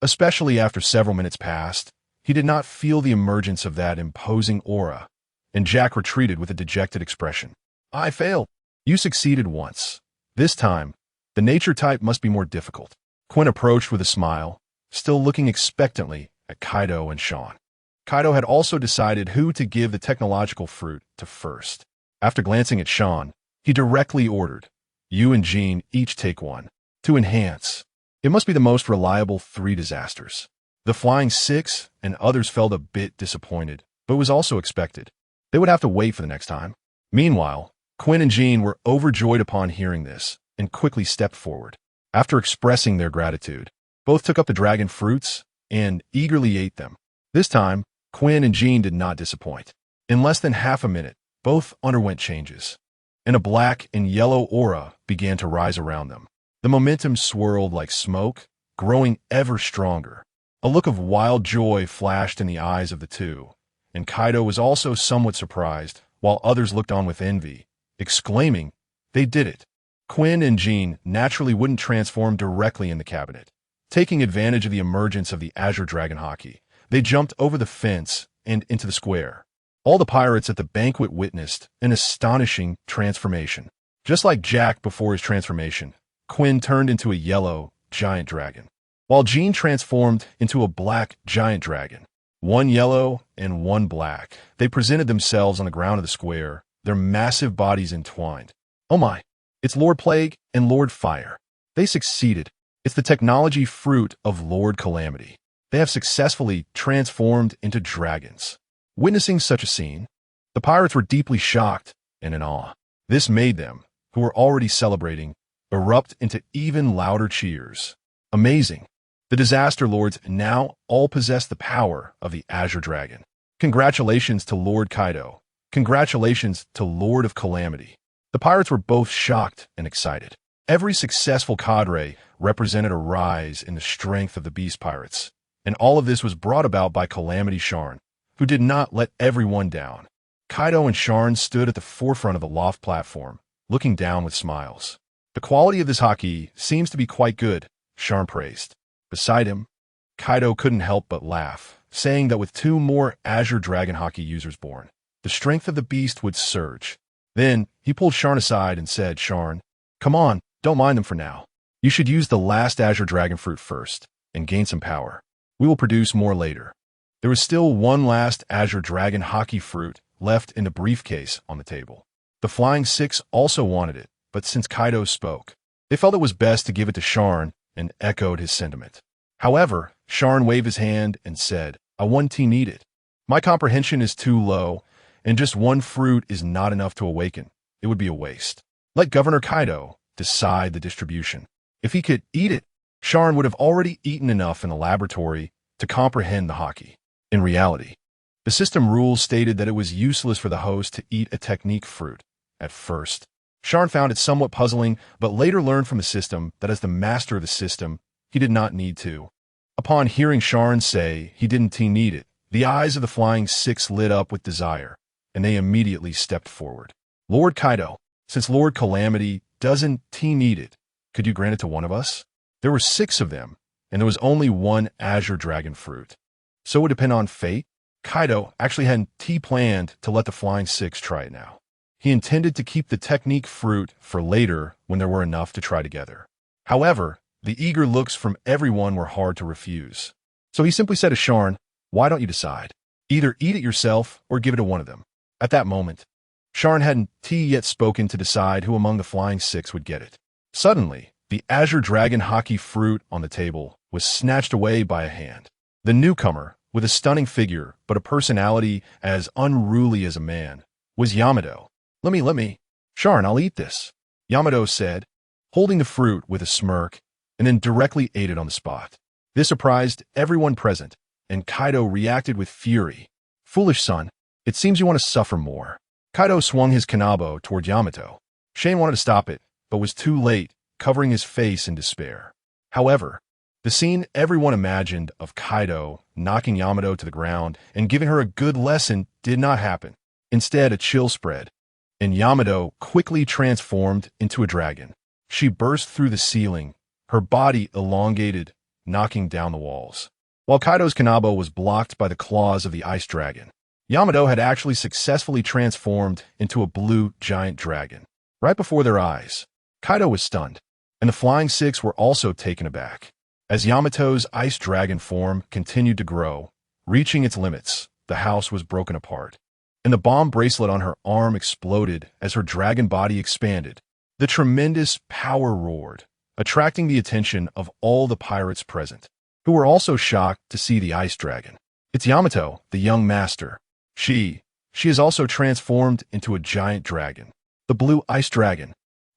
Especially after several minutes passed, he did not feel the emergence of that imposing aura, and Jack retreated with a dejected expression. I failed. You succeeded once. This time, the nature type must be more difficult. Quinn approached with a smile, still looking expectantly at Kaido and Sharn. Kaido had also decided who to give the technological fruit to first. After glancing at Sharn, he directly ordered, you and Jean each take one. To enhance. It must be the most reliable 3 disasters. The Flying Six and others felt a bit disappointed, but was also expected. They would have to wait for the next time. Meanwhile, Quinn and Jean were overjoyed upon hearing this and quickly stepped forward. After expressing their gratitude, both took up the dragon fruits and eagerly ate them. This time, Quinn and Jean did not disappoint. In less than half a minute, both underwent changes, and a black and yellow aura began to rise around them. The momentum swirled like smoke, growing ever stronger. A look of wild joy flashed in the eyes of the two, and Kaido was also somewhat surprised, while others looked on with envy, exclaiming, they did it. Quinn and Jean naturally wouldn't transform directly in the cabinet. Taking advantage of the emergence of the Azure Dragon Haki, they jumped over the fence and into the square. All the pirates at the banquet witnessed an astonishing transformation. Just like Jack before his transformation, Quinn turned into a yellow giant dragon, while Jean transformed into a black giant dragon. One yellow and one black. They presented themselves on the ground of the square, their massive bodies entwined. Oh my, it's Lord Plague and Lord Fire. They succeeded. It's the technology fruit of Lord Calamity. They have successfully transformed into dragons. Witnessing such a scene, the pirates were deeply shocked and in awe. This made them, who were already celebrating, erupt into even louder cheers. Amazing. The Disaster Lords now all possess the power of the Azure Dragon. Congratulations to Lord Kaido. Congratulations to Lord of Calamity. The pirates were both shocked and excited. Every successful cadre represented a rise in the strength of the Beast Pirates, and all of this was brought about by Calamity Sharn, who did not let everyone down. Kaido and Sharn stood at the forefront of the loft platform, looking down with smiles. The quality of this Haki seems to be quite good, Sharn praised. Beside him, Kaido couldn't help but laugh, saying that with 2 more Azure Dragon Haki users born, the strength of the beast would surge. Then, he pulled Sharn aside and said, Sharn, come on, don't mind them for now. You should use the last Azure Dragon Fruit first, and gain some power. We will produce more later. There was still one last Azure Dragon Haki fruit left in the briefcase on the table. The Flying Six also wanted it, but since Kaido spoke, they felt it was best to give it to Sharn and echoed his sentiment. However, Sharn waved his hand and said, I wouldn't need it. My comprehension is too low, and just 1 fruit is not enough to awaken. It would be a waste. Let Governor Kaido decide the distribution. If he could eat it, Sharn would have already eaten enough in the laboratory to comprehend the Haki. In reality, the system rules stated that it was useless for the host to eat a technique fruit. At first, Sharn found it somewhat puzzling, but later learned from the system that as the master of the system, he did not need to. Upon hearing Sharn say he didn't need it, the eyes of the Flying Six lit up with desire, and they immediately stepped forward. Lord Kaido, since Lord Calamity doesn't need it, could you grant it to one of us? There were 6 of them, and there was only 1 Azure Dragon Fruit. So it would depend on fate. Kaido actually hadn't planned to let the Flying Six try it now. He intended to keep the technique fruit for later when there were enough to try together. However, the eager looks from everyone were hard to refuse. So he simply said to Sharn, why don't you decide? Either eat it yourself or give it to one of them. At that moment, Sharn hadn't yet spoken to decide who among the Flying Six would get it. Suddenly, the Azure Dragon Haki fruit on the table was snatched away by a hand. The newcomer, with a stunning figure but a personality as unruly as a man, was Yamato. Let me. Sharn, I'll eat this, Yamato said, holding the fruit with a smirk, and then directly ate it on the spot. This surprised everyone present, and Kaido reacted with fury. Foolish son, it seems you want to suffer more. Kaido swung his kanabo toward Yamato. Sharn wanted to stop it, but was too late, covering his face in despair. However, the scene everyone imagined of Kaido knocking Yamato to the ground and giving her a good lesson did not happen. Instead, a chill spread, and Yamato quickly transformed into a dragon. She burst through the ceiling, her body elongated, knocking down the walls. While Kaido's kanabo was blocked by the claws of the ice dragon, Yamato had actually successfully transformed into a blue giant dragon. Right before their eyes, Kaido was stunned, and the Flying Six were also taken aback. As Yamato's ice dragon form continued to grow, reaching its limits, the house was broken apart, and the bomb bracelet on her arm exploded as her dragon body expanded. The tremendous power roared, attracting the attention of all the pirates present, who were also shocked to see the ice dragon. It's Yamato, the young master. She is also transformed into a giant dragon, the blue ice dragon.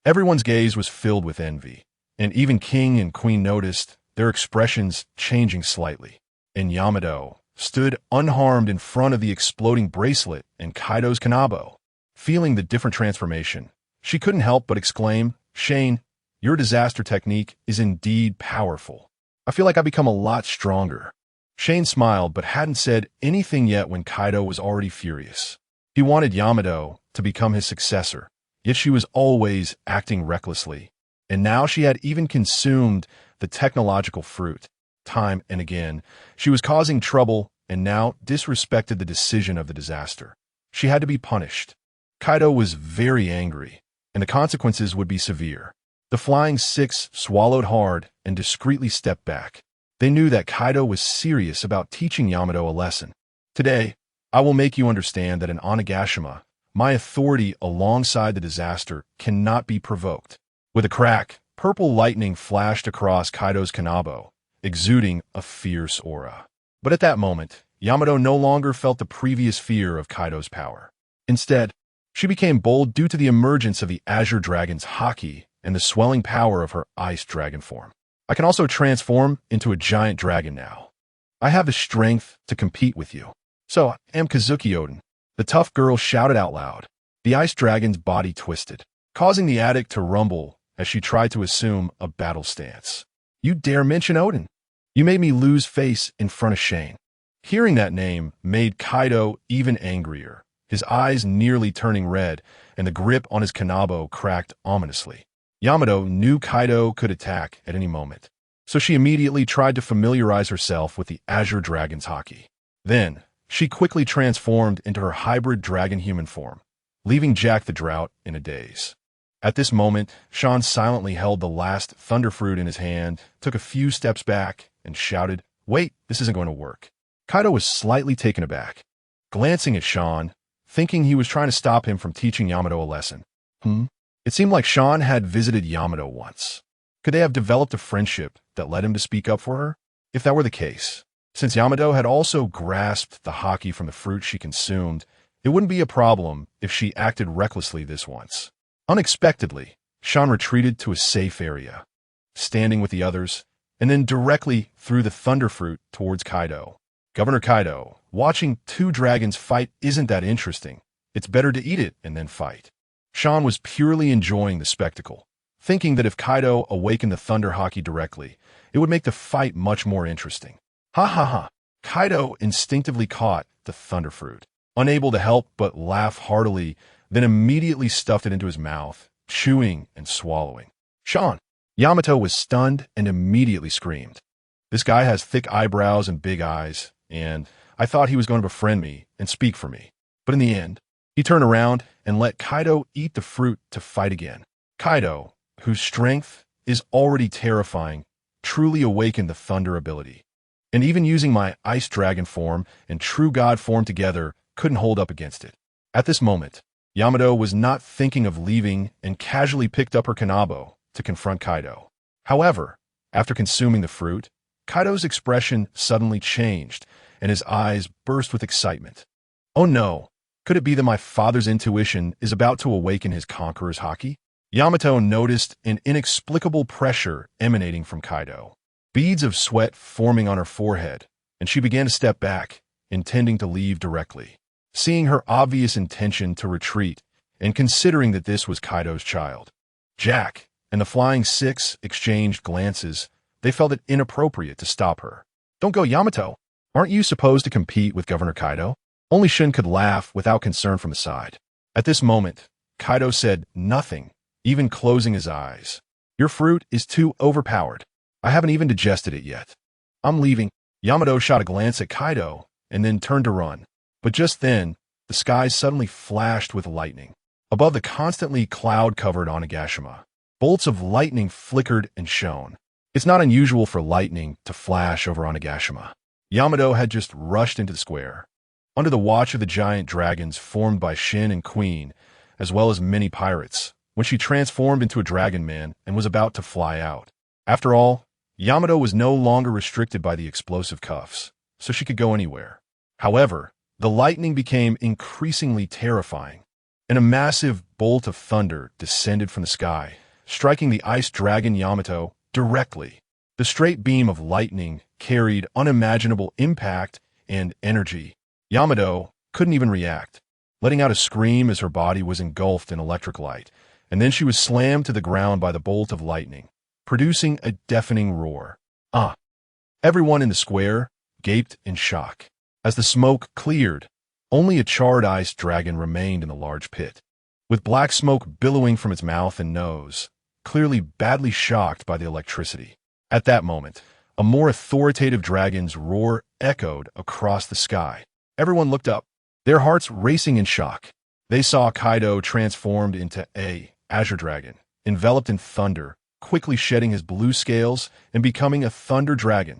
Everyone's gaze was filled with envy, and even King and Queen noticed their expressions changing slightly. And Yamato stood unharmed in front of the exploding bracelet and Kaido's kanabo. Feeling the different transformation, she couldn't help but exclaim, "Sharn, your disaster technique is indeed powerful. I feel like I've become a lot stronger." Sharn smiled but hadn't said anything yet when Kaido was already furious. He wanted Yamato to become his successor, yet she was always acting recklessly. And now she had even consumed the technological fruit. Time and again, she was causing trouble and now disrespected the decision of the disaster. She had to be punished. Kaido was very angry, and the consequences would be severe. The Flying Six swallowed hard and discreetly stepped back. They knew that Kaido was serious about teaching Yamato a lesson. "Today, I will make you understand that in Onigashima, my authority alongside the disaster cannot be provoked." With a crack, purple lightning flashed across Kaido's kanabo, exuding a fierce aura. But at that moment, Yamato no longer felt the previous fear of Kaido's power. Instead, she became bold due to the emergence of the Azure Dragon's Haki and the swelling power of her ice dragon form. "I can also transform into a giant dragon now. I have the strength to compete with you. So, I am Kazuki Oden," the tough girl shouted out loud. The ice dragon's body twisted, causing the attic to rumble as she tried to assume a battle stance. "You dare mention Oden? You made me lose face in front of Sharn." Hearing that name made Kaido even angrier, his eyes nearly turning red, and the grip on his kanabo cracked ominously. Yamato knew Kaido could attack at any moment, so she immediately tried to familiarize herself with the Azure Dragon's Haki. Then, she quickly transformed into her hybrid dragon-human form, leaving Jack the Drought in a daze. At this moment, Sharn silently held the last thunderfruit in his hand, took a few steps back, and shouted, "Wait, this isn't going to work." Kaido was slightly taken aback, glancing at Sharn, thinking he was trying to stop him from teaching Yamato a lesson. It seemed like Sharn had visited Yamato once. Could they have developed a friendship that led him to speak up for her? If that were the case, since Yamato had also grasped the Haki from the fruit she consumed, it wouldn't be a problem if she acted recklessly this once. Unexpectedly, Sharn retreated to a safe area, standing with the others, and then directly threw the thunderfruit towards Kaido. "Governor Kaido, watching two dragons fight isn't that interesting. It's better to eat it and then fight." Sharn was purely enjoying the spectacle, thinking that if Kaido awakened the Thunder Haki directly, it would make the fight much more interesting. Ha ha ha! Kaido instinctively caught the thunderfruit, unable to help but laugh heartily, then immediately stuffed it into his mouth, chewing and swallowing. "Sharn!" Yamato was stunned and immediately screamed. "This guy has thick eyebrows and big eyes, and I thought he was going to befriend me and speak for me. But in the end, he turned around and let Kaido eat the fruit to fight again." Kaido, whose strength is already terrifying, truly awakened the thunder ability. And even using my ice dragon form and true god form together couldn't hold up against it. At this moment, Yamato was not thinking of leaving and casually picked up her kanabo to confront Kaido. However, after consuming the fruit, Kaido's expression suddenly changed, and his eyes burst with excitement. "Oh no, could it be that my father's intuition is about to awaken his conqueror's Haki?" Yamato noticed an inexplicable pressure emanating from Kaido. Beads of sweat forming on her forehead, and she began to step back, intending to leave directly. Seeing her obvious intention to retreat, and considering that this was Kaido's child, Jack and the Flying Six exchanged glances. They felt it inappropriate to stop her. "Don't go, Yamato. Aren't you supposed to compete with Governor Kaido?" Only Shin could laugh without concern from the side. At this moment, Kaido said nothing, even closing his eyes. "Your fruit is too overpowered. I haven't even digested it yet. I'm leaving." Yamato shot a glance at Kaido and then turned to run. But just then, the skies suddenly flashed with lightning. Above the constantly cloud-covered Onigashima, bolts of lightning flickered and shone. It's not unusual for lightning to flash over Onigashima. Yamato had just rushed into the square, under the watch of the giant dragons formed by Shin and Queen, as well as many pirates, when she transformed into a dragon man and was about to fly out. After all, Yamato was no longer restricted by the explosive cuffs, so she could go anywhere. However, the lightning became increasingly terrifying, and a massive bolt of thunder descended from the sky, striking the ice dragon Yamato directly. The straight beam of lightning carried unimaginable impact and energy. Yamato couldn't even react, letting out a scream as her body was engulfed in electric light, and then she was slammed to the ground by the bolt of lightning, producing a deafening roar. Everyone in the square gaped in shock. As the smoke cleared, only a charred ice dragon remained in the large pit, with black smoke billowing from its mouth and nose, clearly badly shocked by the electricity. At that moment, a more authoritative dragon's roar echoed across the sky. Everyone looked up, their hearts racing in shock. They saw Kaido transformed into Azure Dragon, enveloped in thunder, quickly shedding his blue scales and becoming a thunder dragon.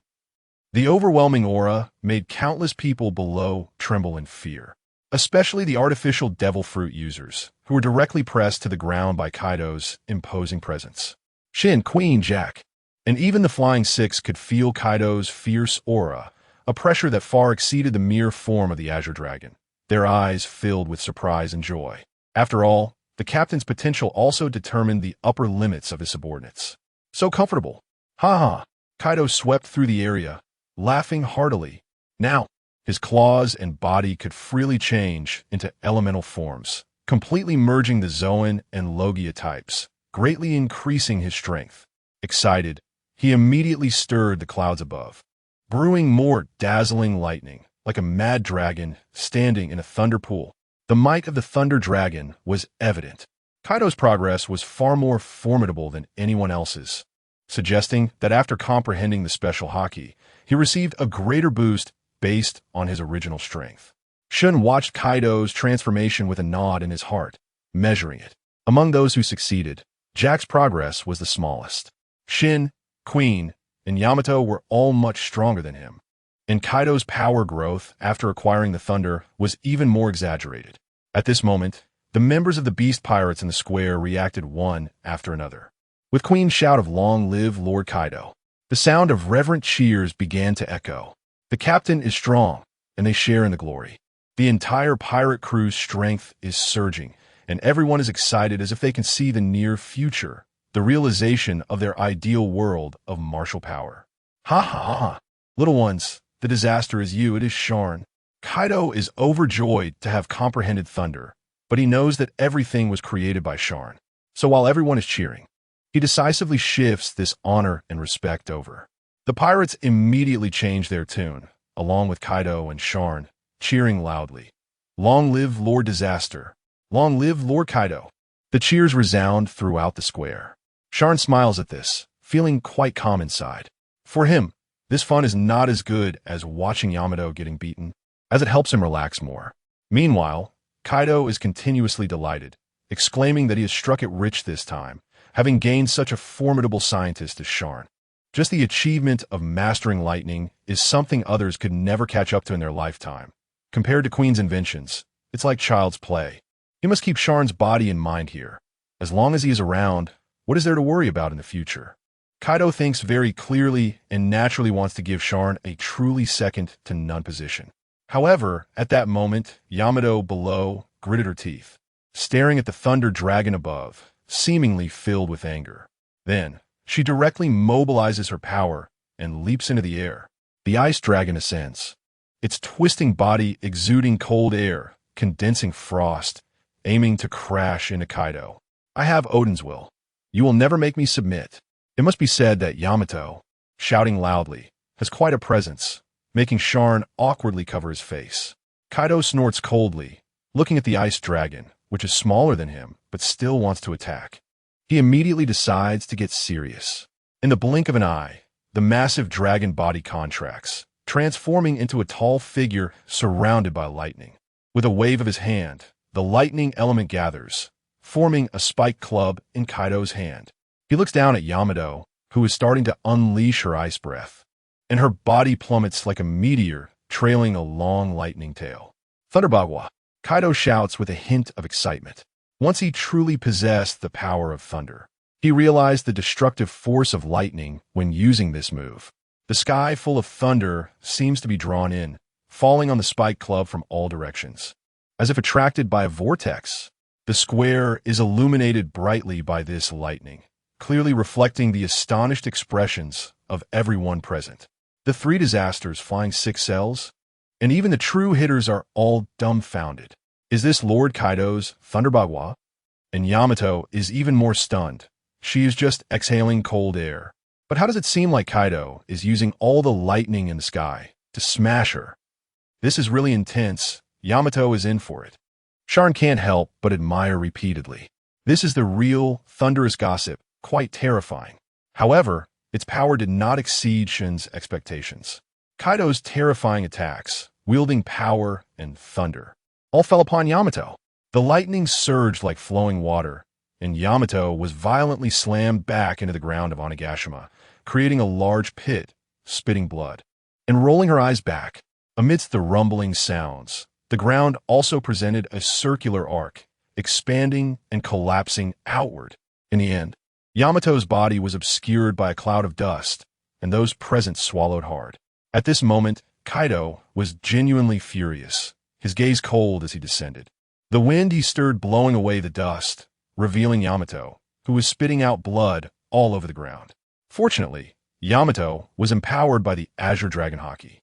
The overwhelming aura made countless people below tremble in fear, especially the artificial devil fruit users, who were directly pressed to the ground by Kaido's imposing presence. Shin, Queen, Jack, and even the Flying Six could feel Kaido's fierce aura, a pressure that far exceeded the mere form of the Azure Dragon, their eyes filled with surprise and joy. After all, the captain's potential also determined the upper limits of his subordinates. "So comfortable. Ha ha." Kaido swept through the area, laughing heartily. Now, his claws and body could freely change into elemental forms, completely merging the Zoan and Logia types, greatly increasing his strength. Excited, he immediately stirred the clouds above, brewing more dazzling lightning, like a mad dragon standing in a thunder pool. The might of the Thunder Dragon was evident. Kaido's progress was far more formidable than anyone else's, suggesting that after comprehending the special Haki, he received a greater boost based on his original strength. Shun watched Kaido's transformation with a nod in his heart, measuring it. Among those who succeeded, Jack's progress was the smallest. Shin, Queen, and Yamato were all much stronger than him, and Kaido's power growth after acquiring the thunder was even more exaggerated. At this moment, the members of the Beast Pirates in the square reacted one after another, with Queen's shout of "Long live Lord Kaido." The sound of reverent cheers began to echo. The captain is strong, and they share in the glory. The entire pirate crew's strength is surging, and everyone is excited as if they can see the near future, the realization of their ideal world of martial power. Ha ha ha. Little ones, the disaster is you, it is Sharn. Kaido is overjoyed to have comprehended thunder, but he knows that everything was created by Sharn. So while everyone is cheering, he decisively shifts this honor and respect over. The pirates immediately change their tune, along with Kaido and Sharn, cheering loudly. "Long live Lord Disaster! Long live Lord Kaido!" The cheers resound throughout the square. Sharn smiles at this, feeling quite calm inside. For him, this fun is not as good as watching Yamato getting beaten, as it helps him relax more. Meanwhile, Kaido is continuously delighted, exclaiming that he has struck it rich this time, having gained such a formidable scientist as Sharn. Just the achievement of mastering lightning is something others could never catch up to in their lifetime. Compared to Queen's inventions, it's like child's play. He must keep Sharn's body in mind here. As long as he is around, what is there to worry about in the future? Kaido thinks very clearly and naturally wants to give Sharn a truly second-to-none position. However, at that moment, Yamato below gritted her teeth, staring at the Thunder Dragon above, seemingly filled with anger. Then, she directly mobilizes her power and leaps into the air. The ice dragon ascends, its twisting body exuding cold air, condensing frost, aiming to crash into Kaido. I have Odin's will. You will never make me submit. It must be said that Yamato, shouting loudly, has quite a presence, making Sharn awkwardly cover his face. Kaido snorts coldly, looking at the ice dragon, which is smaller than him, but still wants to attack. He immediately decides to get serious. In the blink of an eye, the massive dragon body contracts, transforming into a tall figure surrounded by lightning. With a wave of his hand, the lightning element gathers, forming a spiked club in Kaido's hand. He looks down at Yamato, who is starting to unleash her ice breath, and her body plummets like a meteor, trailing a long lightning tail. Thunderbagwa, Kaido shouts with a hint of excitement. Once he truly possessed the power of thunder, he realized the destructive force of lightning when using this move. The sky full of thunder seems to be drawn in, falling on the spiked club from all directions. As if attracted by a vortex, the square is illuminated brightly by this lightning, clearly reflecting the astonished expressions of everyone present. The three disasters flying 6 cells, and even the true hitters are all dumbfounded. Is this Lord Kaido's Thunderbagwa? And Yamato is even more stunned. She is just exhaling cold air. But how does it seem like Kaido is using all the lightning in the sky to smash her? This is really intense. Yamato is in for it. Sharn can't help but admire repeatedly. This is the real, thunderous gossip, quite terrifying. However, its power did not exceed Shin's expectations. Kaido's terrifying attacks, wielding power and thunder, all fell upon Yamato. The lightning surged like flowing water, and Yamato was violently slammed back into the ground of Onigashima, creating a large pit, spitting blood. And rolling her eyes back, amidst the rumbling sounds, the ground also presented a circular arc, expanding and collapsing outward. In the end, Yamato's body was obscured by a cloud of dust, and those present swallowed hard. At this moment, Kaido was genuinely furious, his gaze cold as he descended. The wind he stirred blowing away the dust, revealing Yamato, who was spitting out blood all over the ground. Fortunately, Yamato was empowered by the Azure Dragon Haki.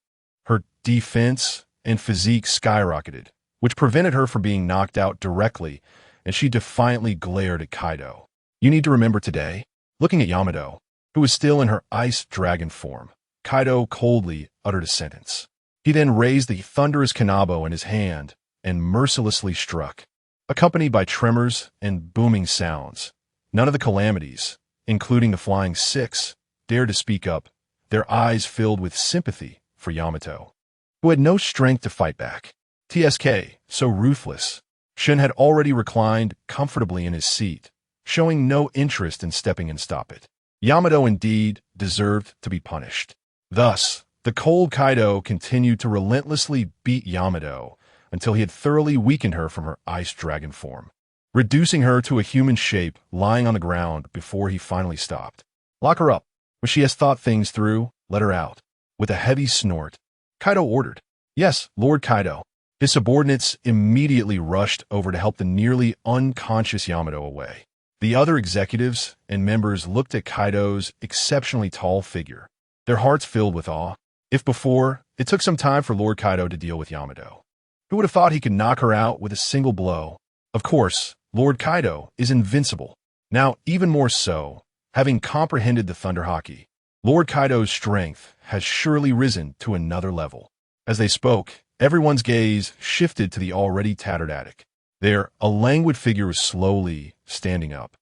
Her defense and physique skyrocketed, which prevented her from being knocked out directly, and she defiantly glared at Kaido. You need to remember today, looking at Yamato, who was still in her ice dragon form, Kaido coldly uttered a sentence. He then raised the thunderous kanabo in his hand and mercilessly struck, accompanied by tremors and booming sounds. None of the calamities, including the Flying Six, dared to speak up, their eyes filled with sympathy for Yamato, who had no strength to fight back. TSK, so ruthless. Shin had already reclined comfortably in his seat, showing no interest in stepping in to stop it. Yamato indeed deserved to be punished. Thus, the cold Kaido continued to relentlessly beat Yamato until he had thoroughly weakened her from her ice dragon form, reducing her to a human shape lying on the ground before he finally stopped. Lock her up. When she has thought things through, let her out. With a heavy snort, Kaido ordered. Yes, Lord Kaido. His subordinates immediately rushed over to help the nearly unconscious Yamato away. The other executives and members looked at Kaido's exceptionally tall figure, their hearts filled with awe. If before, it took some time for Lord Kaido to deal with Yamato, who would have thought he could knock her out with a single blow? Of course, Lord Kaido is invincible. Now, even more so, having comprehended the Thunder Haki, Lord Kaido's strength has surely risen to another level. As they spoke, everyone's gaze shifted to the already tattered attic. There, a languid figure was slowly standing up,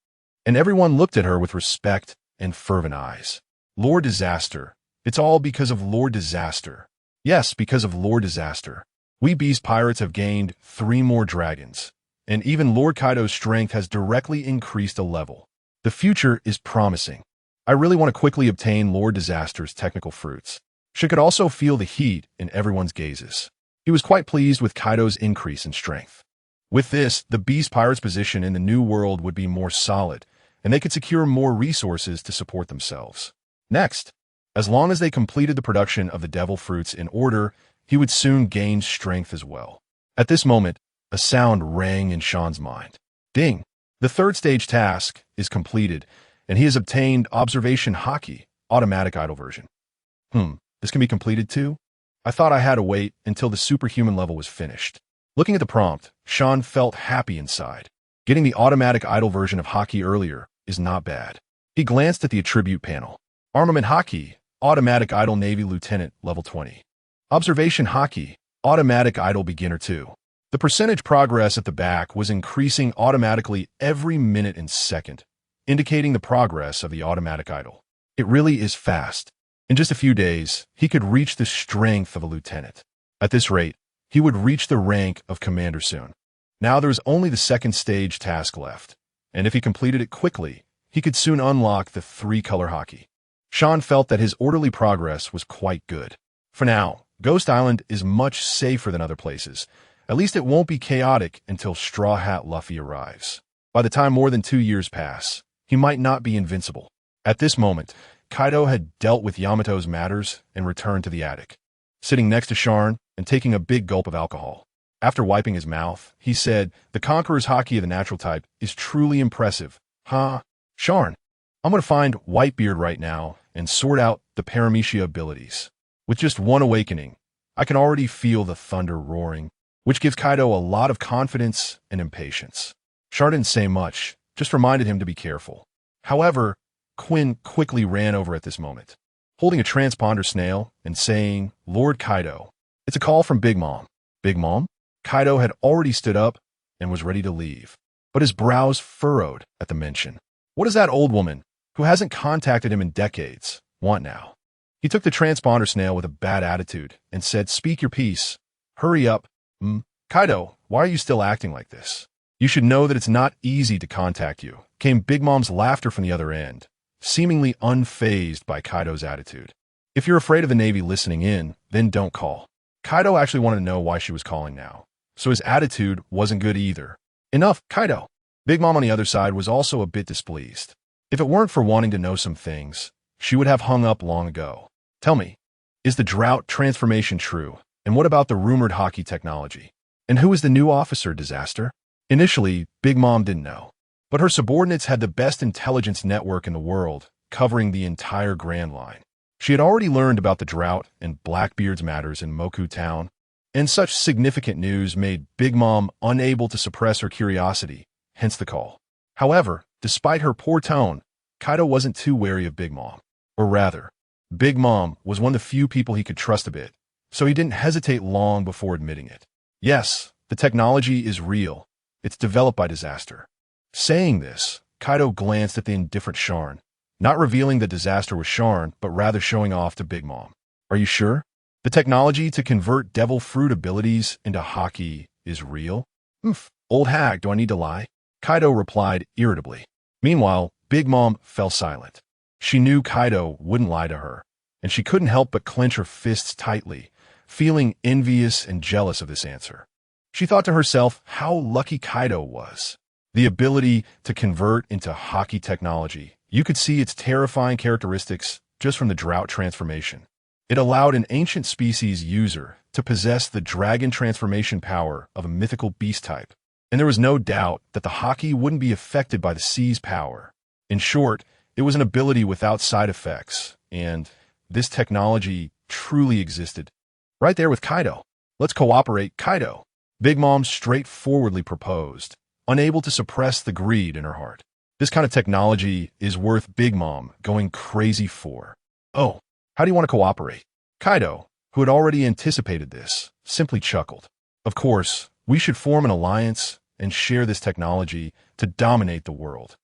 and everyone looked at her with respect and fervent eyes. Lord Disaster. It's all because of Lord Disaster. Yes, because of Lord Disaster. We Beast Pirates have gained 3 more dragons, and even Lord Kaido's strength has directly increased a level. The future is promising. I really want to quickly obtain Lord Disaster's technical fruits. She could also feel the heat in everyone's gazes. He was quite pleased with Kaido's increase in strength. With this, the Beast Pirates' position in the New World would be more solid, and they could secure more resources to support themselves. Next, as long as they completed the production of the devil fruits in order, he would soon gain strength as well. At this moment, a sound rang in Shan's mind. Ding! The 3rd stage task is completed, and he has obtained Observation Haki, automatic idle version. This can be completed too? I thought I had to wait until the superhuman level was finished. Looking at the prompt, Sharn felt happy inside. Getting the automatic idle version of Haki earlier is not bad. He glanced at the attribute panel. Armament Haki, automatic idle Navy Lieutenant, level 20. Observation Haki, automatic idle beginner 2. The percentage progress at the back was increasing automatically every minute and second, indicating the progress of the automatic idle. It really is fast. In just a few days, he could reach the strength of a lieutenant. At this rate, he would reach the rank of commander soon. Now there was only the second stage task left, and if he completed it quickly, he could soon unlock the 3-color Haki. Sharn felt that his orderly progress was quite good. For now, Ghost Island is much safer than other places. At least it won't be chaotic until Straw Hat Luffy arrives. By the time more than 2 years pass, he might not be invincible. At this moment, Kaido had dealt with Yamato's matters and returned to the attic. Sitting next to Sharn and taking a big gulp of alcohol. After wiping his mouth, he said, "The Conqueror's Haki of the natural type is truly impressive. Huh? Sharn, I'm going to find Whitebeard right now and sort out the Paramecia abilities. With just one awakening, I can already feel the thunder roaring, which gives Kaido a lot of confidence and impatience." Sharn didn't say much, just reminded him to be careful. However, Quinn quickly ran over at this moment, holding a transponder snail and saying, "Lord Kaido, it's a call from Big Mom." Big Mom? Kaido had already stood up and was ready to leave, but his brows furrowed at the mention. What does that old woman, who hasn't contacted him in decades, want now? He took the transponder snail with a bad attitude and said, "Speak your piece. Hurry up." Kaido, why are you still acting like this? You should know that it's not easy to contact you," came Big Mom's laughter from the other end, seemingly unfazed by Kaido's attitude. "If you're afraid of the Navy listening in, then don't call." Kaido actually wanted to know why she was calling now, so his attitude wasn't good either. "Enough, Kaido." Big Mom on the other side was also a bit displeased. If it weren't for wanting to know some things, she would have hung up long ago. "Tell me, is the drought transformation true? And what about the rumored Haki technology? And who is the new officer, Disaster?" Initially, Big Mom didn't know, but her subordinates had the best intelligence network in the world, covering the entire Grand Line. She had already learned about the drought and Blackbeard's matters in Moku Town, and such significant news made Big Mom unable to suppress her curiosity, hence the call. However, despite her poor tone, Kaido wasn't too wary of Big Mom. Or rather, Big Mom was one of the few people he could trust a bit, so he didn't hesitate long before admitting it. Yes, the technology is real. It's developed by Disaster. Saying this, Kaido glanced at the indifferent Sharn, not revealing that Disaster was Sharn, but rather showing off to Big Mom. "Are you sure? The technology to convert devil fruit abilities into Haki is real?" Old hag, do I need to lie?" Kaido replied irritably. Meanwhile, Big Mom fell silent. She knew Kaido wouldn't lie to her, and she couldn't help but clench her fists tightly, feeling envious and jealous of this answer. She thought to herself how lucky Kaido was. The ability to convert into Haki technology. You could see its terrifying characteristics just from the drought transformation. It allowed an ancient species user to possess the dragon transformation power of a mythical beast type, and there was no doubt that the Haki wouldn't be affected by the sea's power. In short, it was an ability without side effects, and this technology truly existed. Right there with Kaido. "Let's cooperate, Kaido," Big Mom straightforwardly proposed, unable to suppress the greed in her heart. This kind of technology is worth Big Mom going crazy for. "Oh, how do you want to cooperate?" Kaido, who had already anticipated this, simply chuckled. "Of course, we should form an alliance and share this technology to dominate the world."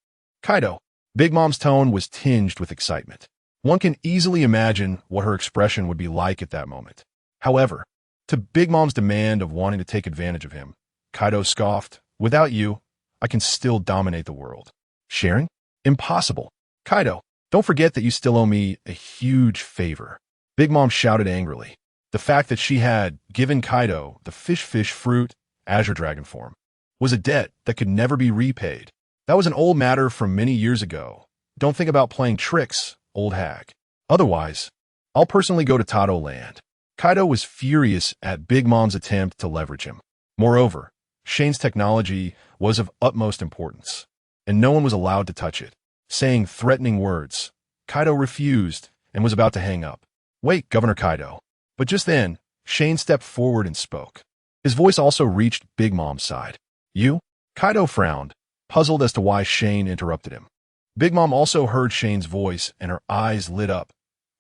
"Kaido." Big Mom's tone was tinged with excitement. One can easily imagine what her expression would be like at that moment. However, to Big Mom's demand of wanting to take advantage of him, Kaido scoffed, "Without you, I can still dominate the world." "Sharing? Impossible." "Kaido, don't forget that you still owe me a huge favor." Big Mom shouted angrily. The fact that she had given Kaido the fish fruit, Azure Dragon form, was a debt that could never be repaid. That was an old matter from many years ago. Don't think about playing tricks, old hag. Otherwise, I'll personally go to Tato Land. Kaido was furious at Big Mom's attempt to leverage him. Moreover, Shane's technology was of utmost importance, and no one was allowed to touch it. Saying threatening words, Kaido refused and was about to hang up. Wait, Governor Kaido. But just then, Shane stepped forward and spoke. His voice also reached Big Mom's side. You? Kaido frowned, puzzled as to why Shane interrupted him. Big Mom also heard Shane's voice, and her eyes lit up.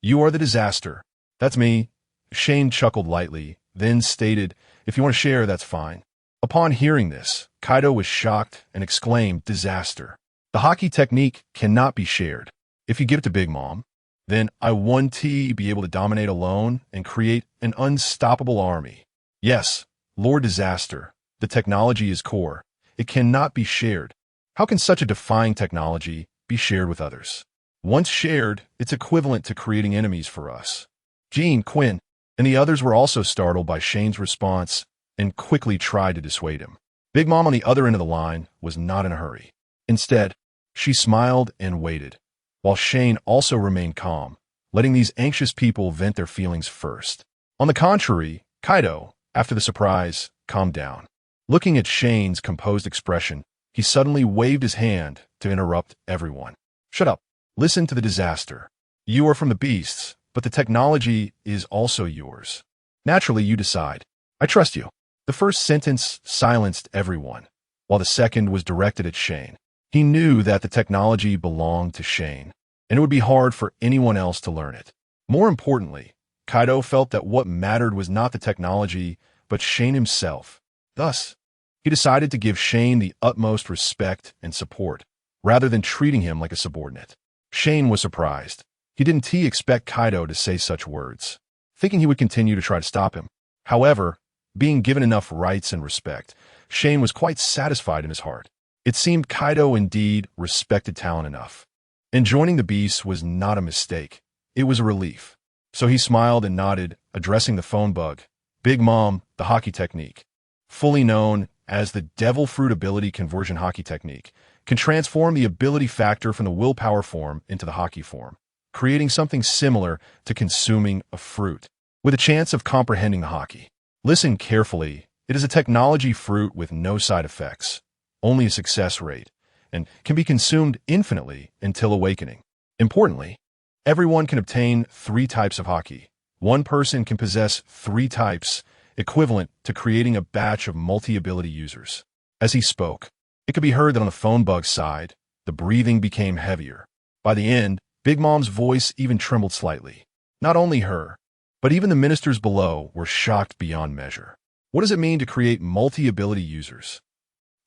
You are the disaster. That's me. Shane chuckled lightly, then stated, if you want to share, that's fine. Upon hearing this, Kaido was shocked and exclaimed, disaster. The Haki technique cannot be shared. If you give it to Big Mom, then I want to be able to dominate alone and create an unstoppable army. Yes, Lord Disaster, the technology is core. It cannot be shared. How can such a defying technology be shared with others? Once shared, it's equivalent to creating enemies for us. Jean, Quinn, and the others were also startled by Shane's response and quickly tried to dissuade him. Big Mom on the other end of the line was not in a hurry. Instead, she smiled and waited, while Shane also remained calm, letting these anxious people vent their feelings first. On the contrary, Kaido, after the surprise, calmed down. Looking at Shane's composed expression, he suddenly waved his hand to interrupt everyone. Shut up. Listen to the disaster. You are from the beasts, but the technology is also yours. Naturally, you decide. I trust you. The first sentence silenced everyone, while the second was directed at Shane. He knew that the technology belonged to Shane, and it would be hard for anyone else to learn it. More importantly, Kaido felt that what mattered was not the technology, but Shane himself. Thus, he decided to give Shane the utmost respect and support, rather than treating him like a subordinate. Shane was surprised. He didn't expect Kaido to say such words, thinking he would continue to try to stop him. However, being given enough rights and respect, Shane was quite satisfied in his heart. It seemed Kaido indeed respected talent enough. And joining the beasts was not a mistake. It was a relief. So he smiled and nodded, addressing the phone bug. Big Mom, the Haki technique, fully known as the Devil Fruit Ability Conversion Haki technique, can transform the ability factor from the willpower form into the Haki form, creating something similar to consuming a fruit, with a chance of comprehending the Haki. Listen carefully. It is a technology fruit with no side effects, only a success rate, and can be consumed infinitely until awakening. Importantly, everyone can obtain 3 types of Haki. One person can possess 3 types, equivalent to creating a batch of multi-ability users. As he spoke, it could be heard that on the phone bug's side, the breathing became heavier. By the end, Big Mom's voice even trembled slightly. Not only her, but even the ministers below were shocked beyond measure. What does it mean to create multi-ability users?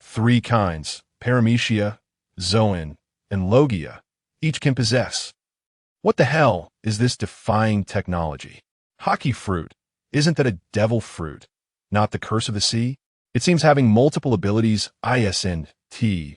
3 kinds, Paramecia, Zoan, and Logia, each can possess. What the hell is this defying technology? Haki fruit, isn't that a devil fruit, not the curse of the sea? It seems having multiple abilities isn't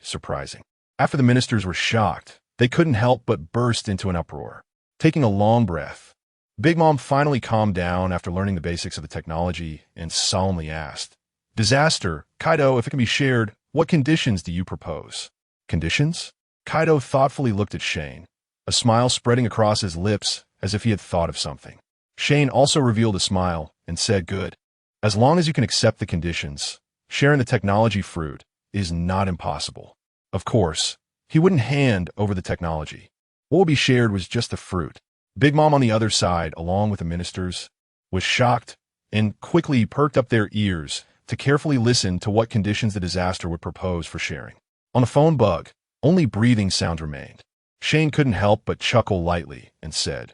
surprising. After the ministers were shocked, they couldn't help but burst into an uproar. Taking a long breath, Big Mom finally calmed down after learning the basics of the technology and solemnly asked, Disaster, Kaido, if it can be shared, what conditions do you propose? Conditions? Kaido thoughtfully looked at Shane, a smile spreading across his lips as if he had thought of something. Shane also revealed a smile and said, good. As long as you can accept the conditions, sharing the technology fruit is not impossible. Of course, he wouldn't hand over the technology. What would be shared was just the fruit. Big Mom on the other side, along with the ministers, was shocked and quickly perked up their ears to carefully listen to what conditions the disaster would propose for sharing. On the phone bug, only breathing sounds remained. Shane couldn't help but chuckle lightly and said,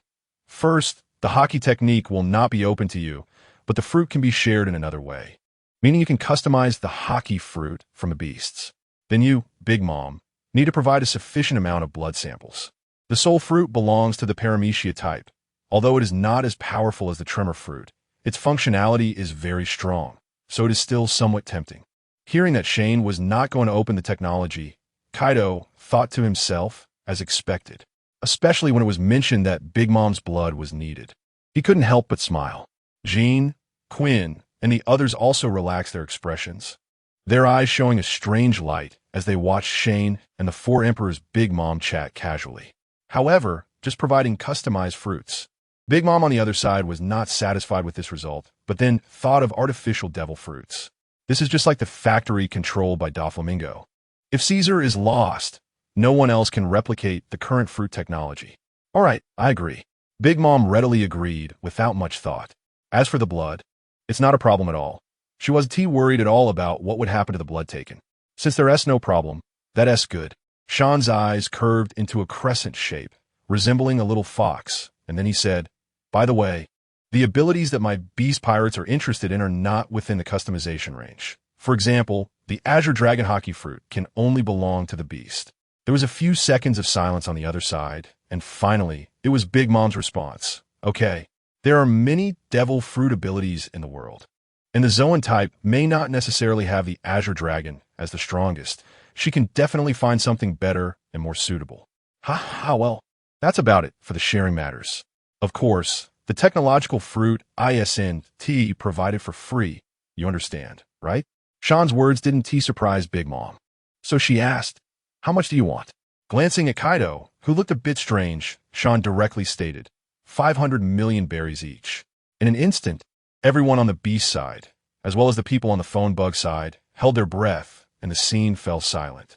First, the Haki technique will not be open to you, but the fruit can be shared in another way, meaning you can customize the Haki fruit from the beasts. Then you, Big Mom, need to provide a sufficient amount of blood samples. The soul fruit belongs to the Paramecia type. Although it is not as powerful as the tremor fruit, its functionality is very strong, so it is still somewhat tempting. Hearing that Shane was not going to open the technology, Kaido thought to himself, as expected, especially when it was mentioned that Big Mom's blood was needed. He couldn't help but smile. Jean, Quinn, and the others also relaxed their expressions, their eyes showing a strange light as they watched Shane and the 4 emperors' Big Mom chat casually. However, just providing customized fruits. Big Mom on the other side was not satisfied with this result, but then thought of artificial devil fruits. This is just like the factory controlled by Doflamingo. If Caesar is lost, no one else can replicate the current fruit technology. All right, I agree. Big Mom readily agreed without much thought. As for the blood, it's not a problem at all. She wasn't worried at all about what would happen to the blood taken. Since there's no problem, that's good. Sharn's eyes curved into a crescent shape, resembling a little fox, and then he said, by the way, the abilities that my beast pirates are interested in are not within the customization range. For example, the Azure Dragon Haki fruit can only belong to the beast. There was a few seconds of silence on the other side, and finally, it was Big Mom's response. Okay, there are many devil fruit abilities in the world, and the Zoan type may not necessarily have the Azure Dragon as the strongest. She can definitely find something better and more suitable. Well, that's about it for the sharing matters. Of course, the technological fruit ISNT provided for free, you understand, right? Sharn's words didn't surprise Big Mom. So she asked, how much do you want? Glancing at Kaido, who looked a bit strange, Sharn directly stated, 500 million berries each. In an instant, everyone on the beast side, as well as the people on the phone bug side, held their breath, and the scene fell silent.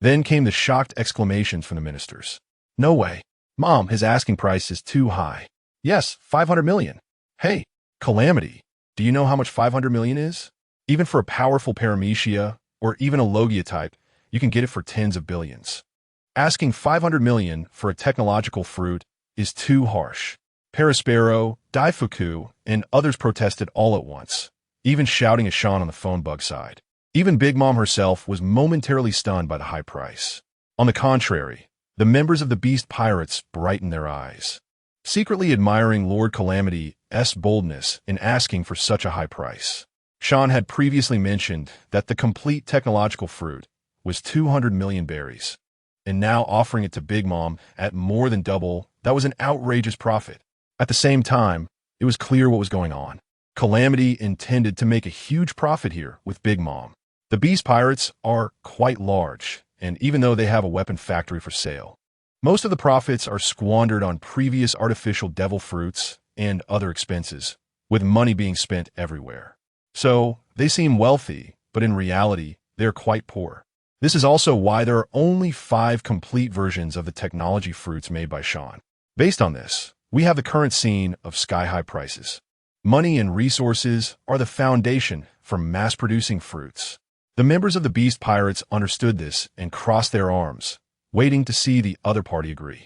Then came the shocked exclamations from the ministers. No way. Mom, his asking price is too high. Yes, 500 million. Hey, Calamity, do you know how much 500 million is? Even for a powerful paramecia, or even a Logia type, you can get it for tens of billions. Asking 500 million for a technological fruit is too harsh. Perispero, Daifuku, and others protested all at once, even shouting at Sharn on the phone bug side. Even Big Mom herself was momentarily stunned by the high price. On the contrary, the members of the Beast Pirates brightened their eyes, secretly admiring Lord Calamity's boldness in asking for such a high price. Sharn had previously mentioned that the complete technological fruit was 200 million berries, and now offering it to Big Mom at more than double, that was an outrageous profit. At the same time, it was clear what was going on. Calamity intended to make a huge profit here with Big Mom. The Beast Pirates are quite large, and even though they have a weapon factory for sale, most of the profits are squandered on previous artificial devil fruits and other expenses, with money being spent everywhere. So, they seem wealthy, but in reality, they're quite poor. This is also why there are only 5 complete versions of the technology fruits made by Sharn. Based on this, we have the current scene of sky-high prices. Money and resources are the foundation for mass-producing fruits. The members of the Beast Pirates understood this and crossed their arms, waiting to see the other party agree.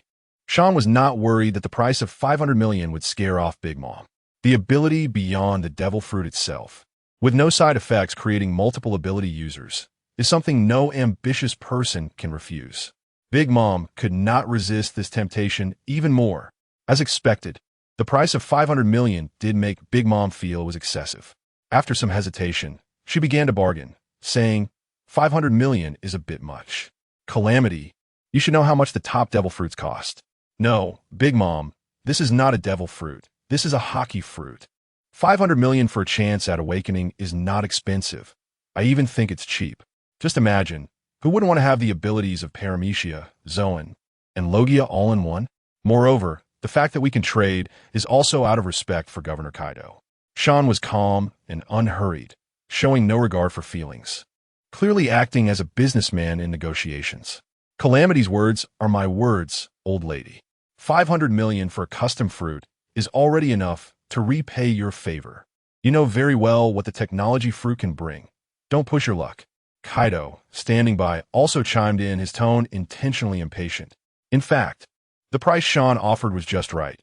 Sharn was not worried that the price of 500 million would scare off Big Mom. The ability beyond the devil fruit itself, with no side effects creating multiple ability users, is something no ambitious person can refuse. Big Mom could not resist this temptation even more. As expected, the price of 500 million did make Big Mom feel it was excessive. After some hesitation, she began to bargain, saying, 500 million is a bit much. Calamity, you should know how much the top devil fruits cost. No, Big Mom, this is not a devil fruit. This is a Haki fruit. 500 million for a chance at awakening is not expensive. I even think it's cheap. Just imagine, who wouldn't want to have the abilities of Paramecia, Zoan, and Logia all in one? Moreover, the fact that we can trade is also out of respect for Governor Kaido. Sharn was calm and unhurried, showing no regard for feelings, clearly acting as a businessman in negotiations. Calamity's words are my words, old lady. 500 million for a custom fruit is already enough to repay your favor. You know very well what the technology fruit can bring. Don't push your luck. Kaido, standing by, also chimed in, his tone intentionally impatient. In fact, the price Sharn offered was just right.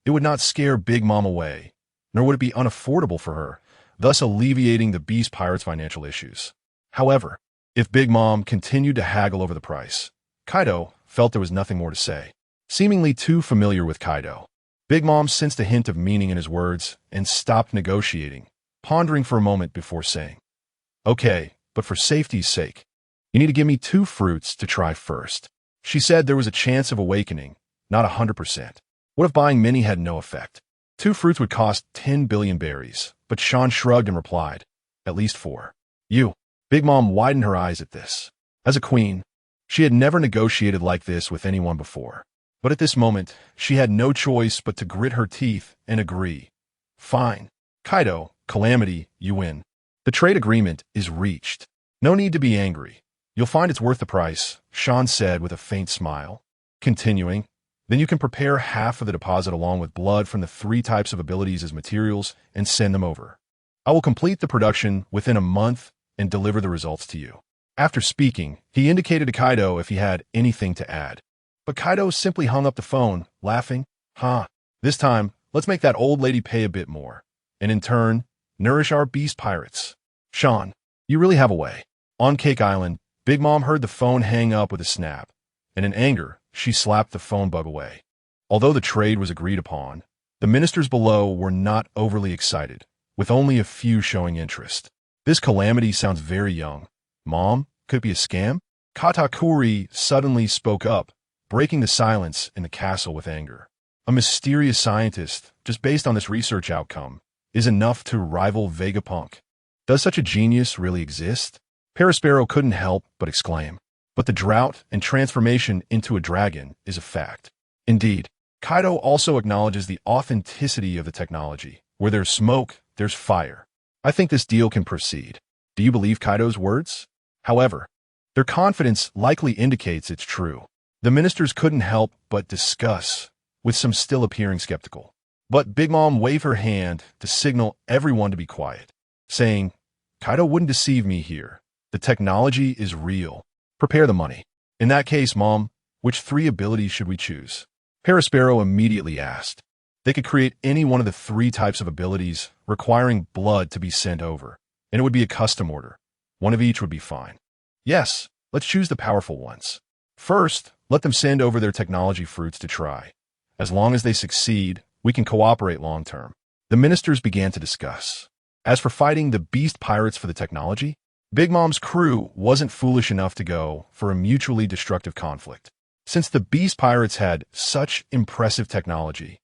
It would not scare Big Mom away, nor would it be unaffordable for her, thus alleviating the Beast Pirates' financial issues. However, if Big Mom continued to haggle over the price, Kaido felt there was nothing more to say. Seemingly too familiar with Kaido, Big Mom sensed a hint of meaning in his words and stopped negotiating, pondering for a moment before saying, okay, but for safety's sake, you need to give me 2 fruits to try first. She said there was a chance of awakening, not 100%. What if buying many had no effect? 2 fruits would cost 10 billion berries, but Sharn shrugged and replied, at least 4. You. Big Mom widened her eyes at this. As a queen, she had never negotiated like this with anyone before. But at this moment, she had no choice but to grit her teeth and agree. Fine. Kaido, Calamity, you win. The trade agreement is reached. No need to be angry. You'll find it's worth the price, Sharn said with a faint smile. Continuing, Then you can prepare half of the deposit along with blood from the 3 types of abilities as materials and send them over. I will complete the production within a month and deliver the results to you." After speaking, he indicated to Kaido if he had anything to add. But Kaido simply hung up the phone, laughing. This time, let's make that old lady pay a bit more, and in turn, nourish our beast pirates. Sharn, you really have a way. On Cake Island, Big Mom heard the phone hang up with a snap, and in anger, she slapped the phone bug away. Although the trade was agreed upon, the ministers below were not overly excited, with only a few showing interest. "This calamity sounds very young. Mom, could it be a scam?" Katakuri suddenly spoke up, breaking the silence in the castle with anger. "A mysterious scientist, just based on this research outcome, is enough to rival Vegapunk. Does such a genius really exist?" Perospero couldn't help but exclaim. "But the drought and transformation into a dragon is a fact." Indeed, Kaido also acknowledges the authenticity of the technology. Where there's smoke, there's fire. I think this deal can proceed. Do you believe Kaido's words? However, their confidence likely indicates it's true. The ministers couldn't help but discuss, with some still appearing skeptical. But Big Mom waved her hand to signal everyone to be quiet, saying, "Kaido wouldn't deceive me here. The technology is real. Prepare the money." "In that case, Mom, which 3 abilities should we choose?" Perospero immediately asked. They could create any one of the 3 types of abilities requiring blood to be sent over, and it would be a custom order. One of each would be fine. "Yes, let's choose the powerful ones. First, let them send over their technology fruits to try. As long as they succeed, we can cooperate long-term." The ministers began to discuss. As for fighting the beast pirates for the technology, Big Mom's crew wasn't foolish enough to go for a mutually destructive conflict. Since the beast pirates had such impressive technology,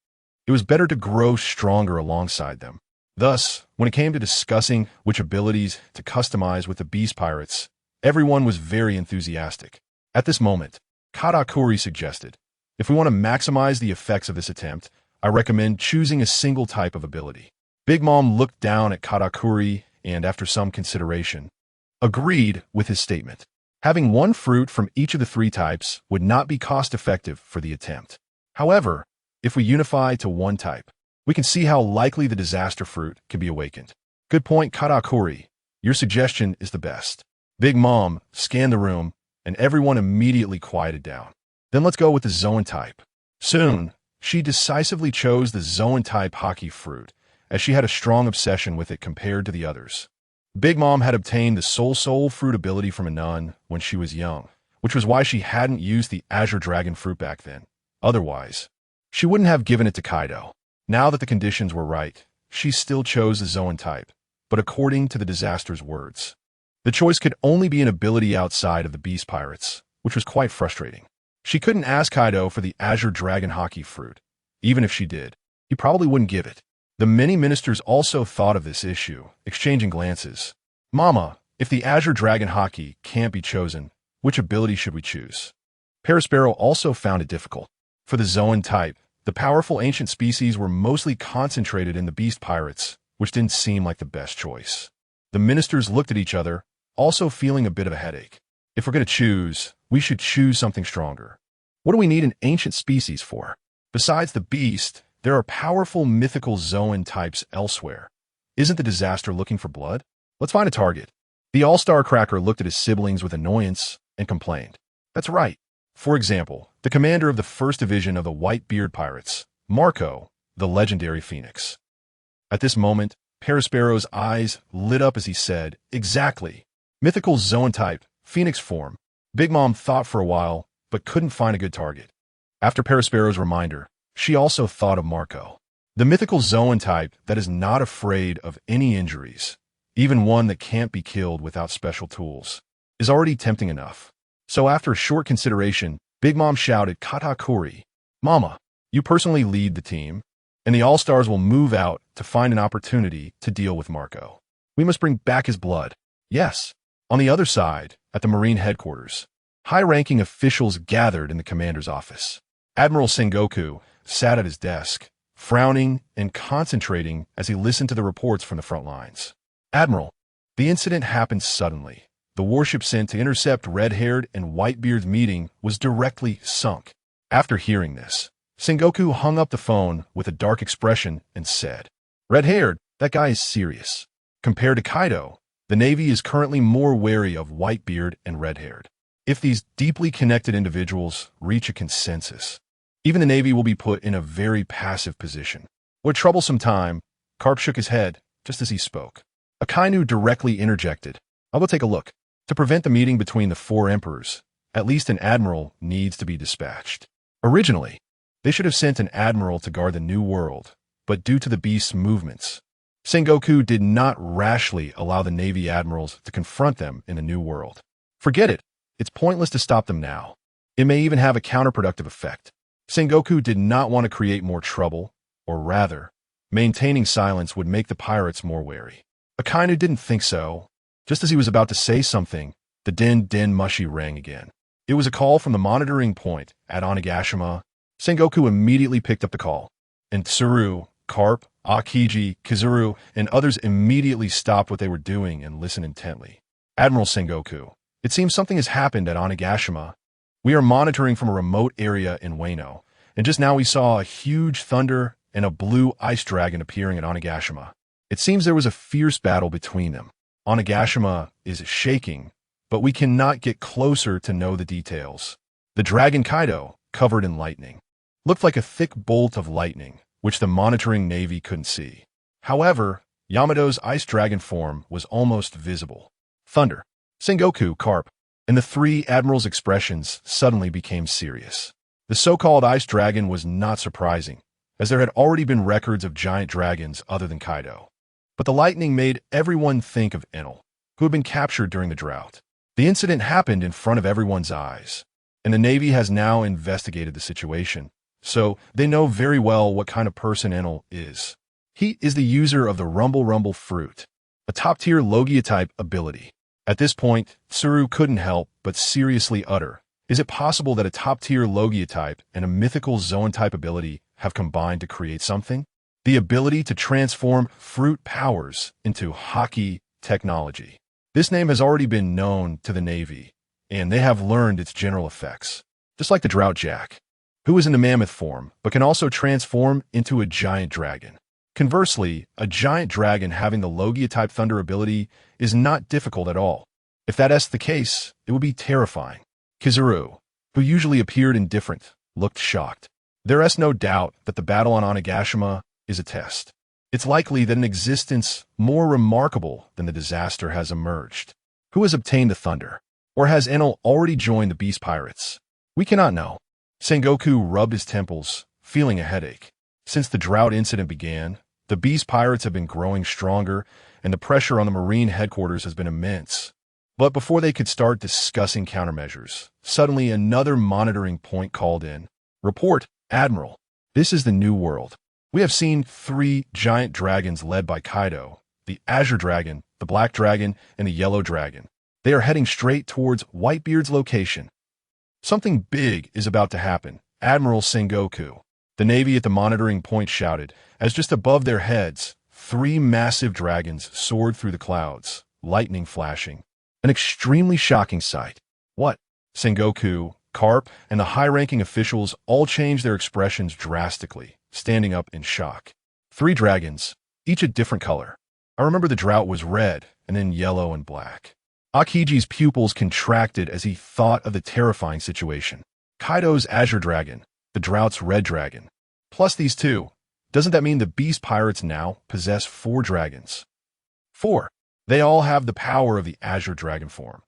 it was better to grow stronger alongside them. Thus, when it came to discussing which abilities to customize with the beast pirates, everyone was very enthusiastic. At this moment, Katakuri suggested, "If we want to maximize the effects of this attempt, I recommend choosing a single type of ability." Big Mom looked down at Katakuri and, after some consideration, agreed with his statement. Having 1 fruit from each of the 3 types would not be cost-effective for the attempt. However, if we unify to 1 type, we can see how likely the disaster fruit can be awakened. "Good point, Katakuri. Your suggestion is the best." Big Mom scanned the room, and everyone immediately quieted down. "Then let's go with the Zoan type." Soon, she decisively chose the Zoan type Haki fruit, as she had a strong obsession with it compared to the others. Big Mom had obtained the soul fruit ability from a nun when she was young, which was why she hadn't used the Azure Dragon fruit back then. Otherwise, she wouldn't have given it to Kaido. Now that the conditions were right, she still chose the Zoan type, but according to the disaster's words, the choice could only be an ability outside of the beast pirates, which was quite frustrating. She couldn't ask Kaido for the Azure Dragon Haki fruit. Even if she did, he probably wouldn't give it. The many ministers also thought of this issue, exchanging glances. "Mama, if the Azure Dragon Haki can't be chosen, which ability should we choose?" Perospero also found it difficult. For the Zoan type, the powerful ancient species were mostly concentrated in the beast pirates, which didn't seem like the best choice. The ministers looked at each other, also feeling a bit of a headache. "If we're going to choose, we should choose something stronger. What do we need an ancient species for? Besides the beast, there are powerful mythical Zoan types elsewhere. Isn't the disaster looking for blood? Let's find a target." The All-Star Cracker looked at his siblings with annoyance and complained. "That's right. For example, the commander of the 1st Division of the White-Beard Pirates, Marco, the legendary Phoenix." At this moment, Perospero's eyes lit up as he said, "Exactly. Mythical Zoan type, Phoenix form." Big Mom thought for a while, but couldn't find a good target. After Perospero's reminder, she also thought of Marco. The mythical Zoan type that is not afraid of any injuries, even one that can't be killed without special tools, is already tempting enough. So after a short consideration, Big Mom shouted, "Katakuri, Mama, you personally lead the team, and the All-Stars will move out to find an opportunity to deal with Marco. We must bring back his blood." "Yes." On the other side, at the Marine headquarters, high-ranking officials gathered in the commander's office. Admiral Sengoku sat at his desk, frowning and concentrating as he listened to the reports from the front lines. "Admiral, the incident happened suddenly. The warship sent to intercept Red-Haired and Whitebeard's meeting was directly sunk." After hearing this, Sengoku hung up the phone with a dark expression and said, "Red-haired, that guy is serious." Compared to Kaido, the Navy is currently more wary of Whitebeard and Red-haired. If these deeply connected individuals reach a consensus, even the Navy will be put in a very passive position. What a troublesome time. Karp shook his head just as he spoke. Akainu directly interjected, "I'll go take a look. To prevent the meeting between the four emperors, at least an admiral needs to be dispatched." Originally, they should have sent an admiral to guard the New World, but due to the beast's movements, Sengoku did not rashly allow the Navy admirals to confront them in the New World. Forget it. It's pointless to stop them now. It may even have a counterproductive effect. Sengoku did not want to create more trouble, or rather, maintaining silence would make the pirates more wary. Akainu didn't think so. Just as he was about to say something, the din mushy rang again. It was a call from the monitoring point at Onigashima. Sengoku immediately picked up the call, and Tsuru, Karp, Akiji, Kizuru, and others immediately stopped what they were doing and listened intently. "Admiral Sengoku, it seems something has happened at Onigashima. We are monitoring from a remote area in Wano, and just now we saw a huge thunder and a blue ice dragon appearing at Onigashima. It seems there was a fierce battle between them. Onigashima is shaking, but we cannot get closer to know the details. The dragon Kaido, covered in lightning, looked like a thick bolt of lightning, which the monitoring Navy couldn't see. However, Yamato's ice dragon form was almost visible. Thunder, Sengoku, Karp, and the three admirals' expressions suddenly became serious. The so-called ice dragon was not surprising, as there had already been records of giant dragons other than Kaido. But the lightning made everyone think of Enel, who had been captured during the drought. The incident happened in front of everyone's eyes, and the Navy has now investigated the situation, so they know very well what kind of person Enel is. He is the user of the Rumble fruit, a top-tier Logia-type ability. At this point, Tsuru couldn't help but seriously utter, "Is it possible that a top-tier Logia-type and a mythical Zoan-type ability have combined to create something? The ability to transform fruit powers into Haki technology. This name has already been known to the Navy, and they have learned its general effects. Just like the Drought Jack, who is in the mammoth form, but can also transform into a giant dragon. Conversely, a giant dragon having the Logia-type thunder ability is not difficult at all. If that's the case, it would be terrifying." Kizuru, who usually appeared indifferent, looked shocked. There is no doubt that the battle on Onigashima is a test. It's likely that an existence more remarkable than the disaster has emerged. Who has obtained the thunder? Or has Enel already joined the Beast Pirates? We cannot know. Sengoku rubbed his temples, feeling a headache. Since the drought incident began, the Beast Pirates have been growing stronger, and the pressure on the Marine headquarters has been immense. But before they could start discussing countermeasures, suddenly another monitoring point called in. "Report, Admiral. This is the New World. We have seen 3 giant dragons led by Kaido, the Azure Dragon, the Black Dragon, and the Yellow Dragon. They are heading straight towards Whitebeard's location. Something big is about to happen, Admiral Sengoku." The Navy at the monitoring point shouted, as just above their heads, 3 massive dragons soared through the clouds, lightning flashing. An extremely shocking sight. "What?" Sengoku, Karp, and the high-ranking officials all changed their expressions drastically, standing up in shock. 3 dragons, each a different color. I remember the drought was red, and then yellow and black. Akiji's pupils contracted as he thought of the terrifying situation. Kaido's Azure Dragon, the drought's red dragon. Plus these 2. Doesn't that mean the Beast Pirates now possess 4 dragons? 4. They all have the power of the Azure Dragon form.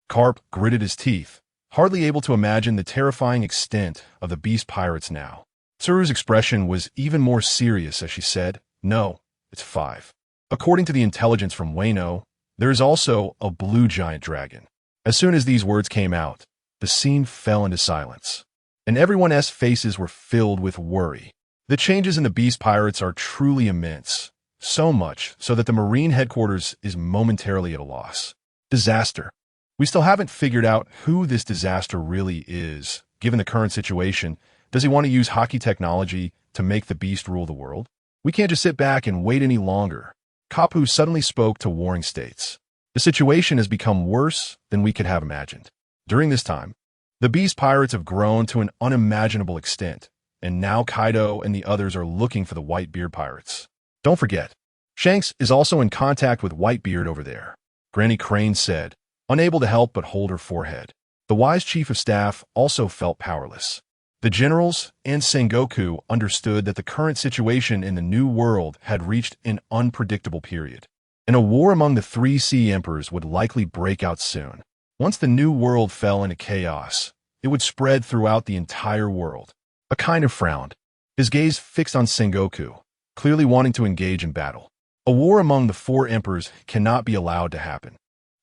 Karp gritted his teeth, hardly able to imagine the terrifying extent of the Beast Pirates now. Tsuru's expression was even more serious as she said, "No, it's 5. According to the intelligence from Wano, there is also a blue giant dragon." As soon as these words came out, the scene fell into silence, and everyone's faces were filled with worry. The changes in the Beast Pirates are truly immense, so much so that the Marine headquarters is momentarily at a loss. Disaster. We still haven't figured out who this disaster really is. Given the current situation, does he want to use Haki technology to make the beast rule the world? We can't just sit back and wait any longer. Kapu suddenly spoke to warring states. The situation has become worse than we could have imagined. During this time, The beast pirates have grown to an unimaginable extent, and now Kaido and the others are looking for the Whitebeard pirates. Don't forget, Shanks is also in contact with Whitebeard over there, Granny Crane said, unable to help but hold her forehead. The wise chief of staff also felt powerless. The generals and Sengoku understood that the current situation in the New World had reached an unpredictable period, and a war among the three sea emperors would likely break out soon. Once the New World fell into chaos, it would spread throughout the entire world. Akainu frowned, his gaze fixed on Sengoku, clearly wanting to engage in battle. A war among the four emperors cannot be allowed to happen,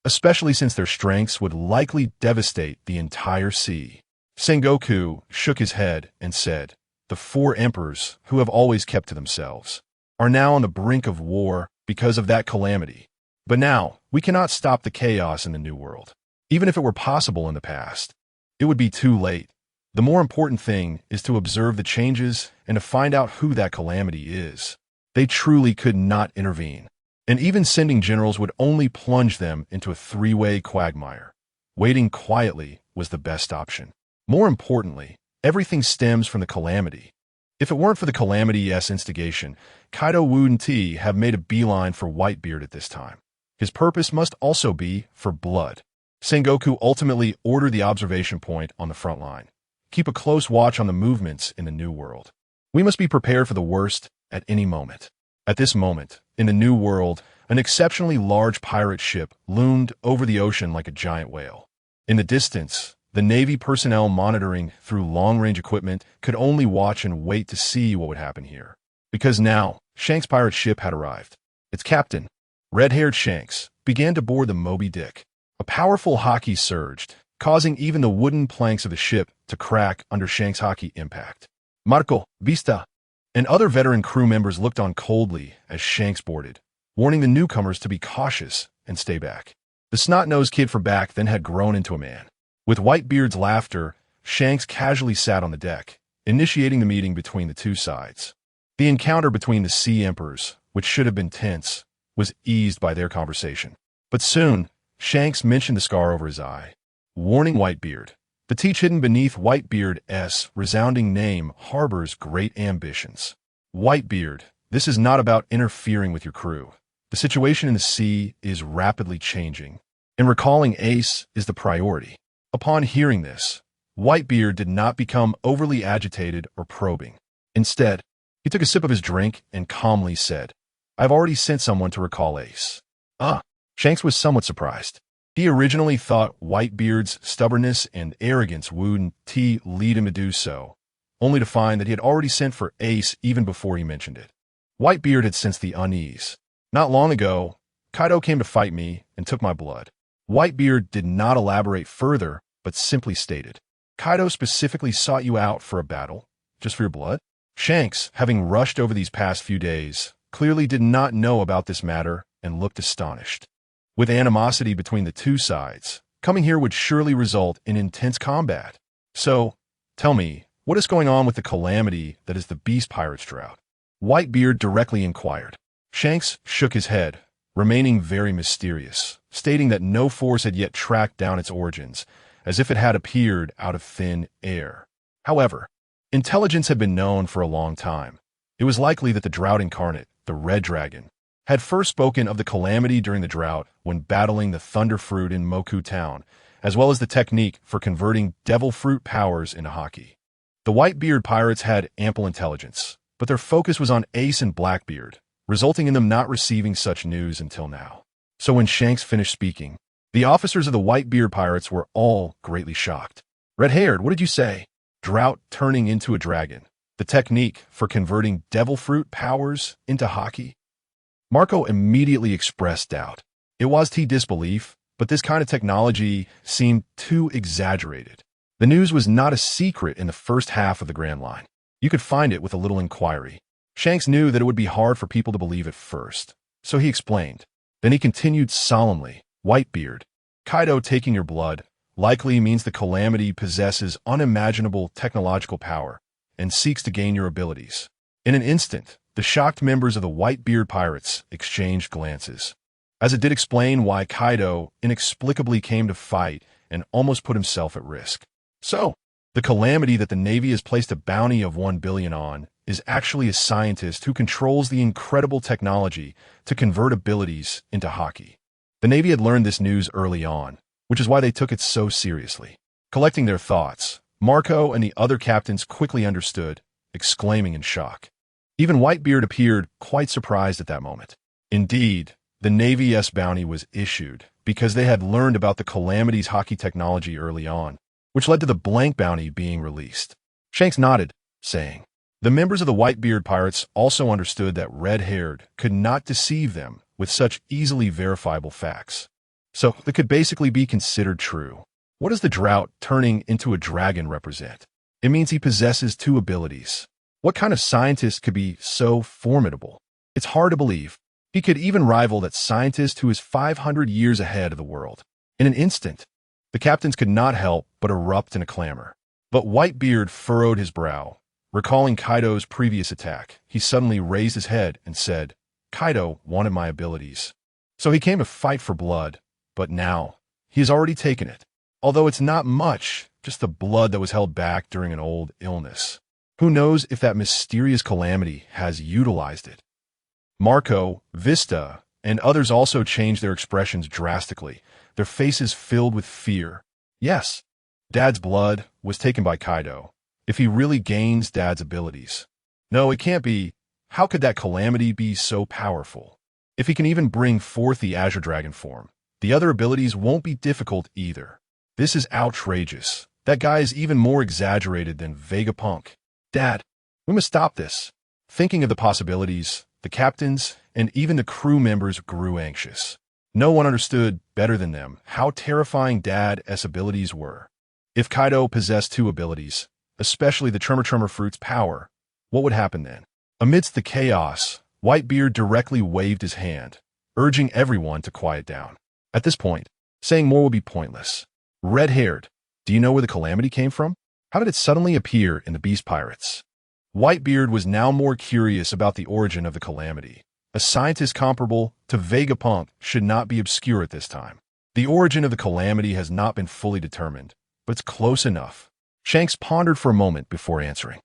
especially since their strengths would likely devastate the entire sea. Sengoku shook his head and said, "The four emperors, who have always kept to themselves, are now on the brink of war because of that calamity. But now, we cannot stop the chaos in the New World. Even if it were possible in the past, it would be too late. The more important thing is to observe the changes and to find out who that calamity is. They truly could not intervene, and even sending generals would only plunge them into a three-way quagmire. Waiting quietly was the best option. More importantly, everything stems from the calamity. If it weren't for the calamity's instigation, Kaido wouldn't have made a beeline for Whitebeard at this time. His purpose must also be for blood. Sengoku ultimately ordered the observation point on the front line. Keep a close watch on the movements in the New World. We must be prepared for the worst at any moment. At this moment, in the New World, an exceptionally large pirate ship loomed over the ocean like a giant whale. In the distance, the Navy personnel monitoring through long-range equipment could only watch and wait to see what would happen here. Because now, Shanks' pirate ship had arrived. Its captain, red-haired Shanks, began to board the Moby Dick. A powerful Haki surged, causing even the wooden planks of the ship to crack under Shanks' Haki impact. Marco, Vista, and other veteran crew members looked on coldly as Shanks boarded, warning the newcomers to be cautious and stay back. The snot-nosed kid from back then had grown into a man. With Whitebeard's laughter, Shanks casually sat on the deck, initiating the meeting between the two sides. The encounter between the Sea Emperors, which should have been tense, was eased by their conversation. But soon, Shanks mentioned the scar over his eye, warning Whitebeard. The teach hidden beneath Whitebeard's resounding name harbors great ambitions. Whitebeard, this is not about interfering with your crew. The situation in the sea is rapidly changing, and recalling Ace is the priority. Upon hearing this, Whitebeard did not become overly agitated or probing. Instead, he took a sip of his drink and calmly said, "I've already sent someone to recall Ace." Shanks was somewhat surprised. He originally thought Whitebeard's stubbornness and arrogance wouldn't lead him to do so, only to find that he had already sent for Ace even before he mentioned it. Whitebeard had sensed the unease. "Not long ago, Kaido came to fight me and took my blood." Whitebeard did not elaborate further, but simply stated, "Kaido specifically sought you out for a battle, just for your blood?" Shanks, having rushed over these past few days, clearly did not know about this matter and looked astonished. With animosity between the two sides, coming here would surely result in intense combat. "So, tell me, what is going on with the calamity that is the Beast Pirates drought?" Whitebeard directly inquired. Shanks shook his head, remaining very mysterious, stating that no force had yet tracked down its origins, as if it had appeared out of thin air. However, intelligence had been known for a long time. It was likely that the drought incarnate, the Red Dragon, had first spoken of the calamity during the drought when battling the Thunder Fruit in Moku Town, as well as the technique for converting devil fruit powers into Haki. The Whitebeard pirates had ample intelligence, but their focus was on Ace and Blackbeard, resulting in them not receiving such news until now. So when Shanks finished speaking, the officers of the Whitebeard pirates were all greatly shocked. "Red-haired, what did you say?" "Drought turning into a dragon. The technique for converting devil fruit powers into Haki?" Marco immediately expressed doubt. It was disbelief, but this kind of technology seemed too exaggerated. The news was not a secret in the first half of the Grand Line. You could find it with a little inquiry. Shanks knew that it would be hard for people to believe at first, so he explained. Then he continued solemnly, "Whitebeard, Kaido taking your blood likely means the calamity possesses unimaginable technological power and seeks to gain your abilities." In an instant, the shocked members of the Whitebeard pirates exchanged glances, as it did explain why Kaido inexplicably came to fight and almost put himself at risk. So, the Calamity that the Navy has placed a bounty of 1 billion on is actually a scientist who controls the incredible technology to convert abilities into Haki. The Navy had learned this news early on, which is why they took it so seriously. Collecting their thoughts, Marco and the other captains quickly understood, exclaiming in shock. Even Whitebeard appeared quite surprised at that moment. Indeed, the Navy's bounty was issued because they had learned about the Calamity's Haki technology early on, which led to the blank bounty being released. Shanks nodded, saying, the members of the Whitebeard pirates also understood that Red-Haired could not deceive them with such easily verifiable facts. So, they could basically be considered true. What does the drought turning into a dragon represent? It means he possesses 2 abilities. What kind of scientist could be so formidable? It's hard to believe. He could even rival that scientist who is 500 years ahead of the world. In an instant, the captains could not help but erupt in a clamor. But Whitebeard furrowed his brow. Recalling Kaido's previous attack, he suddenly raised his head and said, Kaido wanted my abilities. So he came to fight for blood, but now, he has already taken it. Although it's not much, just the blood that was held back during an old illness. Who knows if that mysterious Calamity has utilized it? Marco, Vista, and others also changed their expressions drastically, their faces filled with fear. Yes, Dad's blood was taken by Kaido. If he really gains Dad's abilities. No, it can't be. How could that Calamity be so powerful? If he can even bring forth the Azure Dragon form, the other abilities won't be difficult either. This is outrageous. That guy is even more exaggerated than Vegapunk. Dad, we must stop this. Thinking of the possibilities, the captains and even the crew members grew anxious. No one understood better than them how terrifying Dad's abilities were. If Kaido possessed 2 abilities, especially the Tremor Fruit's power, what would happen then? Amidst the chaos, Whitebeard directly waved his hand, urging everyone to quiet down. At this point, saying more would be pointless. Red-Haired, do you know where the Calamity came from? How did it suddenly appear in the Beast Pirates? Whitebeard was now more curious about the origin of the Calamity. A scientist comparable to Vegapunk should not be obscure at this time. The origin of the Calamity has not been fully determined, but it's close enough. Shanks pondered for a moment before answering.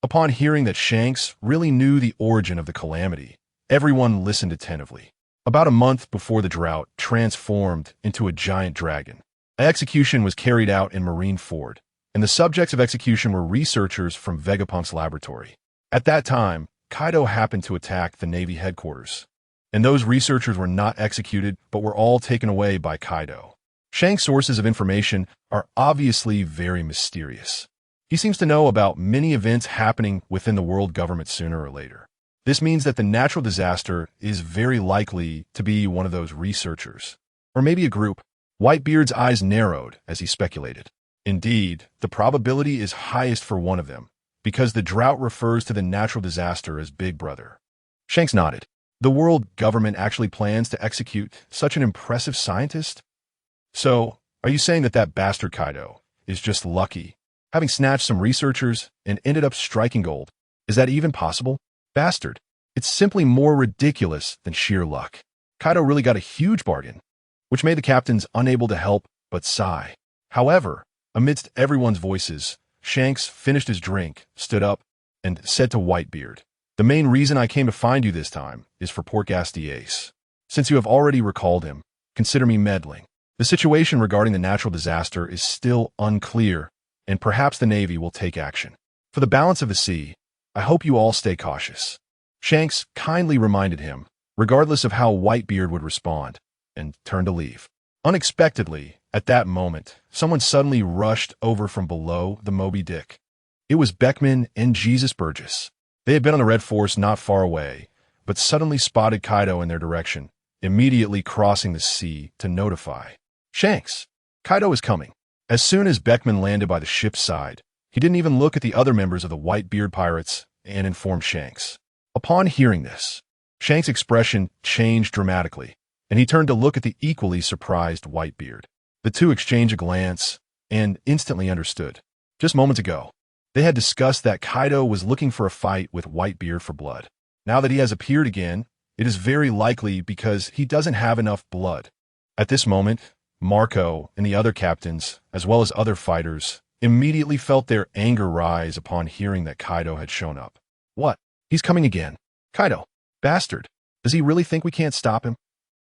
Upon hearing that Shanks really knew the origin of the Calamity, everyone listened attentively. About a month before the drought transformed into a giant dragon, an execution was carried out in Marineford, and the subjects of execution were researchers from Vegapunk's laboratory. At that time, Kaido happened to attack the Navy headquarters, and those researchers were not executed but were all taken away by Kaido. Shanks' sources of information are obviously very mysterious. He seems to know about many events happening within the world government sooner or later. This means that the natural disaster is very likely to be one of those researchers, or maybe a group. Whitebeard's eyes narrowed as he speculated. Indeed, the probability is highest for one of them, because the drought refers to the natural disaster as Big Brother. Shanks nodded. The world government actually plans to execute such an impressive scientist? So, are you saying that that bastard Kaido is just lucky, having snatched some researchers and ended up striking gold? Is that even possible? Bastard. It's simply more ridiculous than sheer luck. Kaido really got a huge bargain, which made the captains unable to help but sigh. However, amidst everyone's voices, Shanks finished his drink, stood up, and said to Whitebeard, the main reason I came to find you this time is for Port Gastiace. Since you have already recalled him, consider me meddling. The situation regarding the natural disaster is still unclear, and perhaps the Navy will take action. For the balance of the sea, I hope you all stay cautious. Shanks kindly reminded him, regardless of how Whitebeard would respond, and turned to leave. Unexpectedly, at that moment, someone suddenly rushed over from below the Moby Dick. It was Beckman and Jesus Burgess. They had been on the Red Force not far away, but suddenly spotted Kaido in their direction, immediately crossing the sea to notify. Shanks, Kaido is coming. As soon as Beckman landed by the ship's side, he didn't even look at the other members of the Whitebeard pirates and informed Shanks. Upon hearing this, Shanks' expression changed dramatically, and he turned to look at the equally surprised Whitebeard. The two exchanged a glance and instantly understood. Just moments ago, they had discussed that Kaido was looking for a fight with Whitebeard for blood. Now that he has appeared again, it is very likely because he doesn't have enough blood. At this moment, Marco and the other captains, as well as other fighters, immediately felt their anger rise upon hearing that Kaido had shown up. What? He's coming again. Kaido. Bastard. Does he really think we can't stop him?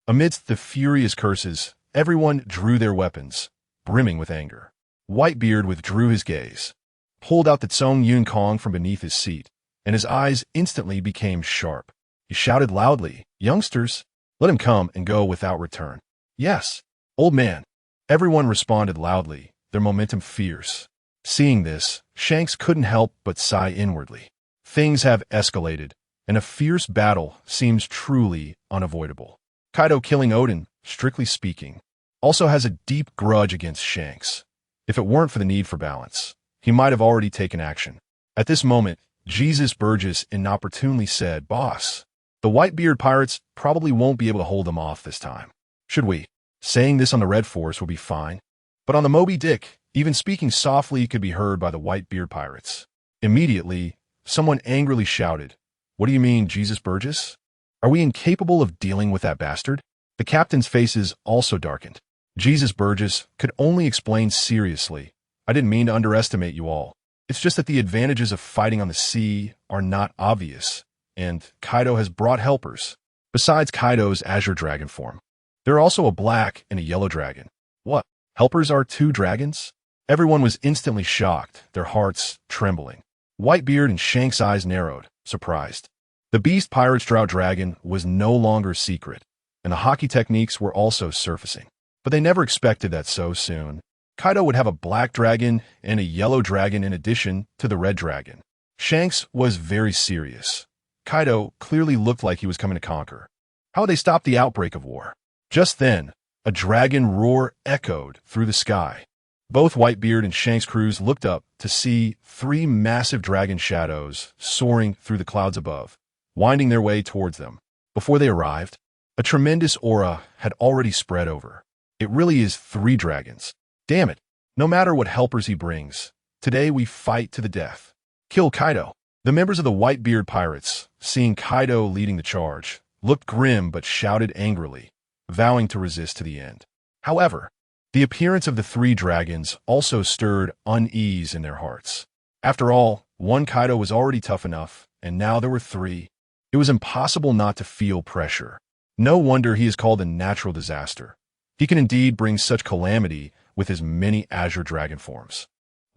Amidst the furious curses, everyone drew their weapons, brimming with anger. Whitebeard withdrew his gaze, pulled out the Tsung Yun Kong from beneath his seat, and his eyes instantly became sharp. He shouted loudly, "Youngsters, let him come and go without return." "Yes, old man." Everyone responded loudly, their momentum fierce. Seeing this, Shanks couldn't help but sigh inwardly. Things have escalated, and a fierce battle seems truly unavoidable. Kaido killing Odin, strictly speaking, also has a deep grudge against Shanks. If it weren't for the need for balance, he might have already taken action. At this moment, Jesus Burgess inopportunely said, "Boss, the Whitebeard pirates probably won't be able to hold them off this time. Should we?" Saying this on the Red Force would be fine, but on the Moby Dick, even speaking softly could be heard by the Whitebeard pirates. Immediately, someone angrily shouted, "What do you mean, Jesus Burgess? Are we incapable of dealing with that bastard?" The captain's faces also darkened. Jesus Burgess could only explain seriously, "I didn't mean to underestimate you all. It's just that the advantages of fighting on the sea are not obvious, and Kaido has brought helpers. Besides Kaido's Azure Dragon form, there are also a black and a yellow dragon." "What? Helpers are 2 dragons?" Everyone was instantly shocked, their hearts trembling. Whitebeard and Shanks' eyes narrowed, surprised. The beast pirate's drought dragon was no longer secret, and the Haki techniques were also surfacing. But they never expected that so soon. Kaido would have a black dragon and a yellow dragon in addition to the red dragon. Shanks was very serious. Kaido clearly looked like he was coming to conquer. How would they stop the outbreak of war? Just then, a dragon roar echoed through the sky. Both Whitebeard and Shanks' crews looked up to see 3 massive dragon shadows soaring through the clouds above, winding their way towards them. Before they arrived, a tremendous aura had already spread over. It really is 3 dragons. Damn it, no matter what helpers he brings, today we fight to the death. Kill Kaido. The members of the Whitebeard pirates, seeing Kaido leading the charge, looked grim but shouted angrily, vowing to resist to the end. However, the appearance of the 3 dragons also stirred unease in their hearts. After all, one Kaido was already tough enough, and now there were 3. It was impossible not to feel pressure. No wonder he is called a natural disaster. He can indeed bring such calamity with his many Azure Dragon forms.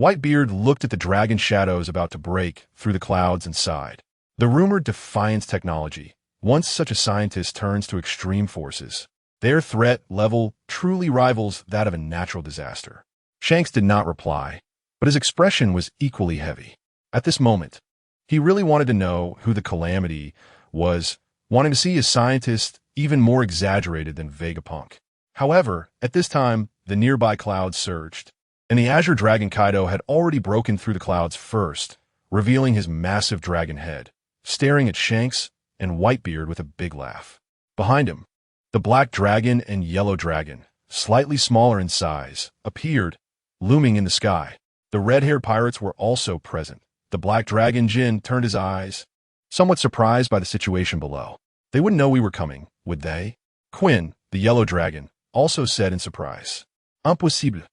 Whitebeard looked at the dragon shadows about to break through the clouds and sighed. The rumored Defiance technology, once such a scientist turns to extreme forces, their threat level truly rivals that of a natural disaster. Shanks did not reply, but his expression was equally heavy. At this moment, he really wanted to know who the Calamity was, wanting to see his scientist even more exaggerated than Vegapunk. However, at this time, the nearby clouds surged, and the Azure Dragon Kaido had already broken through the clouds first, revealing his massive dragon head, staring at Shanks and Whitebeard with a big laugh. Behind him, the black dragon and yellow dragon, slightly smaller in size, appeared, looming in the sky. The red-haired pirates were also present. The black dragon Jin turned his eyes, somewhat surprised by the situation below. They wouldn't know we were coming, would they? Quinn, the yellow dragon, also said in surprise, "Impossible."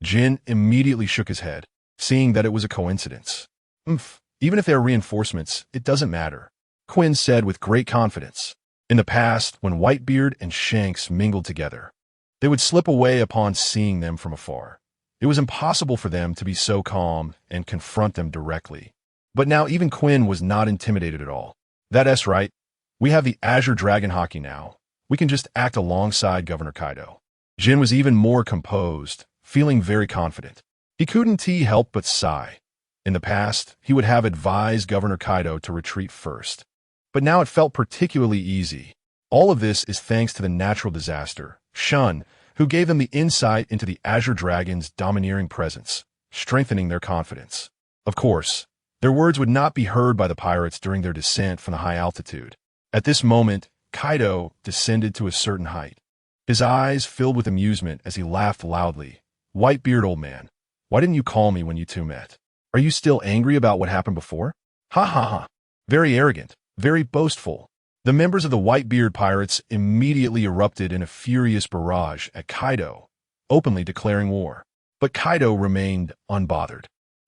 Jin immediately shook his head, seeing that it was a coincidence. Even if they are reinforcements, it doesn't matter," Quinn said with great confidence. In the past, when Whitebeard and Shanks mingled together, they would slip away upon seeing them from afar. It was impossible for them to be so calm and confront them directly. But now even Quinn was not intimidated at all. "That's right. We have the Azure Dragon Haki now. We can just act alongside Governor Kaido." Jin was even more composed, feeling very confident. He couldn't help but sigh. In the past, he would have advised Governor Kaido to retreat first. But now it felt particularly easy. All of this is thanks to the natural disaster, Sharn, who gave them the insight into the Azure Dragon's domineering presence, strengthening their confidence. Of course, their words would not be heard by the pirates during their descent from the high altitude. At this moment, Kaido descended to a certain height. His eyes filled with amusement as he laughed loudly. "Whitebeard, old man, why didn't you call me when you two met? Are you still angry about what happened before? Ha ha ha. Very arrogant, very boastful." The members of the Whitebeard pirates immediately erupted in a furious barrage at Kaido, openly declaring war. But Kaido remained unbothered,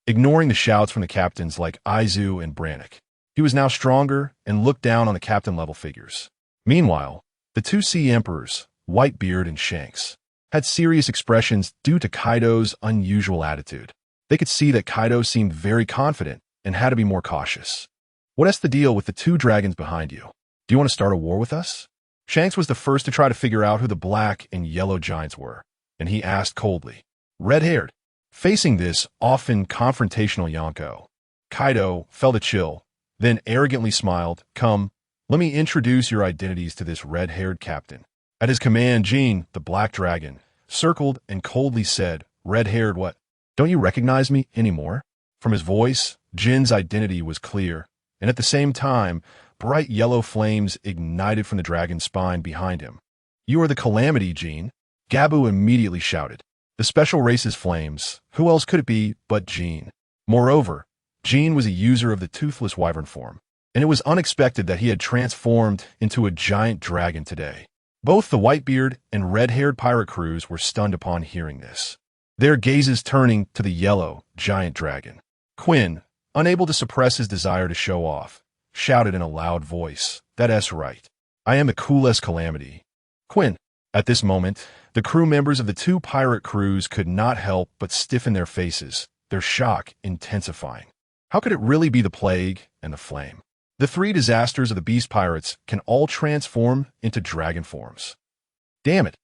ignoring the shouts from the captains like Aizu and Brannick. He was now stronger and looked down on the captain-level figures. Meanwhile, the two Sea Emperors, Whitebeard and Shanks, had serious expressions due to Kaido's unusual attitude. They could see that Kaido seemed very confident and had to be more cautious. "What's the deal with the two dragons behind you? Do you want to start a war with us?" Shanks was the first to try to figure out who the black and yellow giants were, and he asked coldly. Red-haired. Facing this often confrontational Yonko, Kaido felt a chill, then arrogantly smiled. "Come, let me introduce your identities to this red-haired captain." At his command, Jean, the black dragon, circled and coldly said, "Red-haired what? Don't you recognize me anymore?" From his voice, Jin's identity was clear, and at the same time, bright yellow flames ignited from the dragon's spine behind him. "You are the Calamity, Jean," Gabu immediately shouted. "The special race's flames. Who else could it be but Jean?" Moreover, Jean was a user of the toothless wyvern form, and it was unexpected that he had transformed into a giant dragon today. Both the Whitebeard and red-haired pirate crews were stunned upon hearing this, their gazes turning to the yellow, giant dragon. Quinn, unable to suppress his desire to show off, shouted in a loud voice, "That's right. I am the coolest Calamity." Quinn. At this moment, the crew members of the two pirate crews could not help but stiffen their faces, their shock intensifying. How could it really be the plague and the flame? The three disasters of the beast pirates can all transform into dragon forms. Damn it.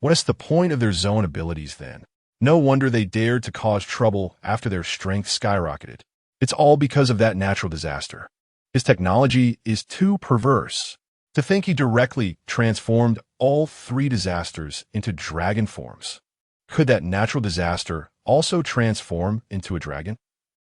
What is the point of their zone abilities then? No wonder they dared to cause trouble after their strength skyrocketed. It's all because of that natural disaster. His technology is too perverse. To think he directly transformed all three disasters into dragon forms. Could that natural disaster also transform into a dragon?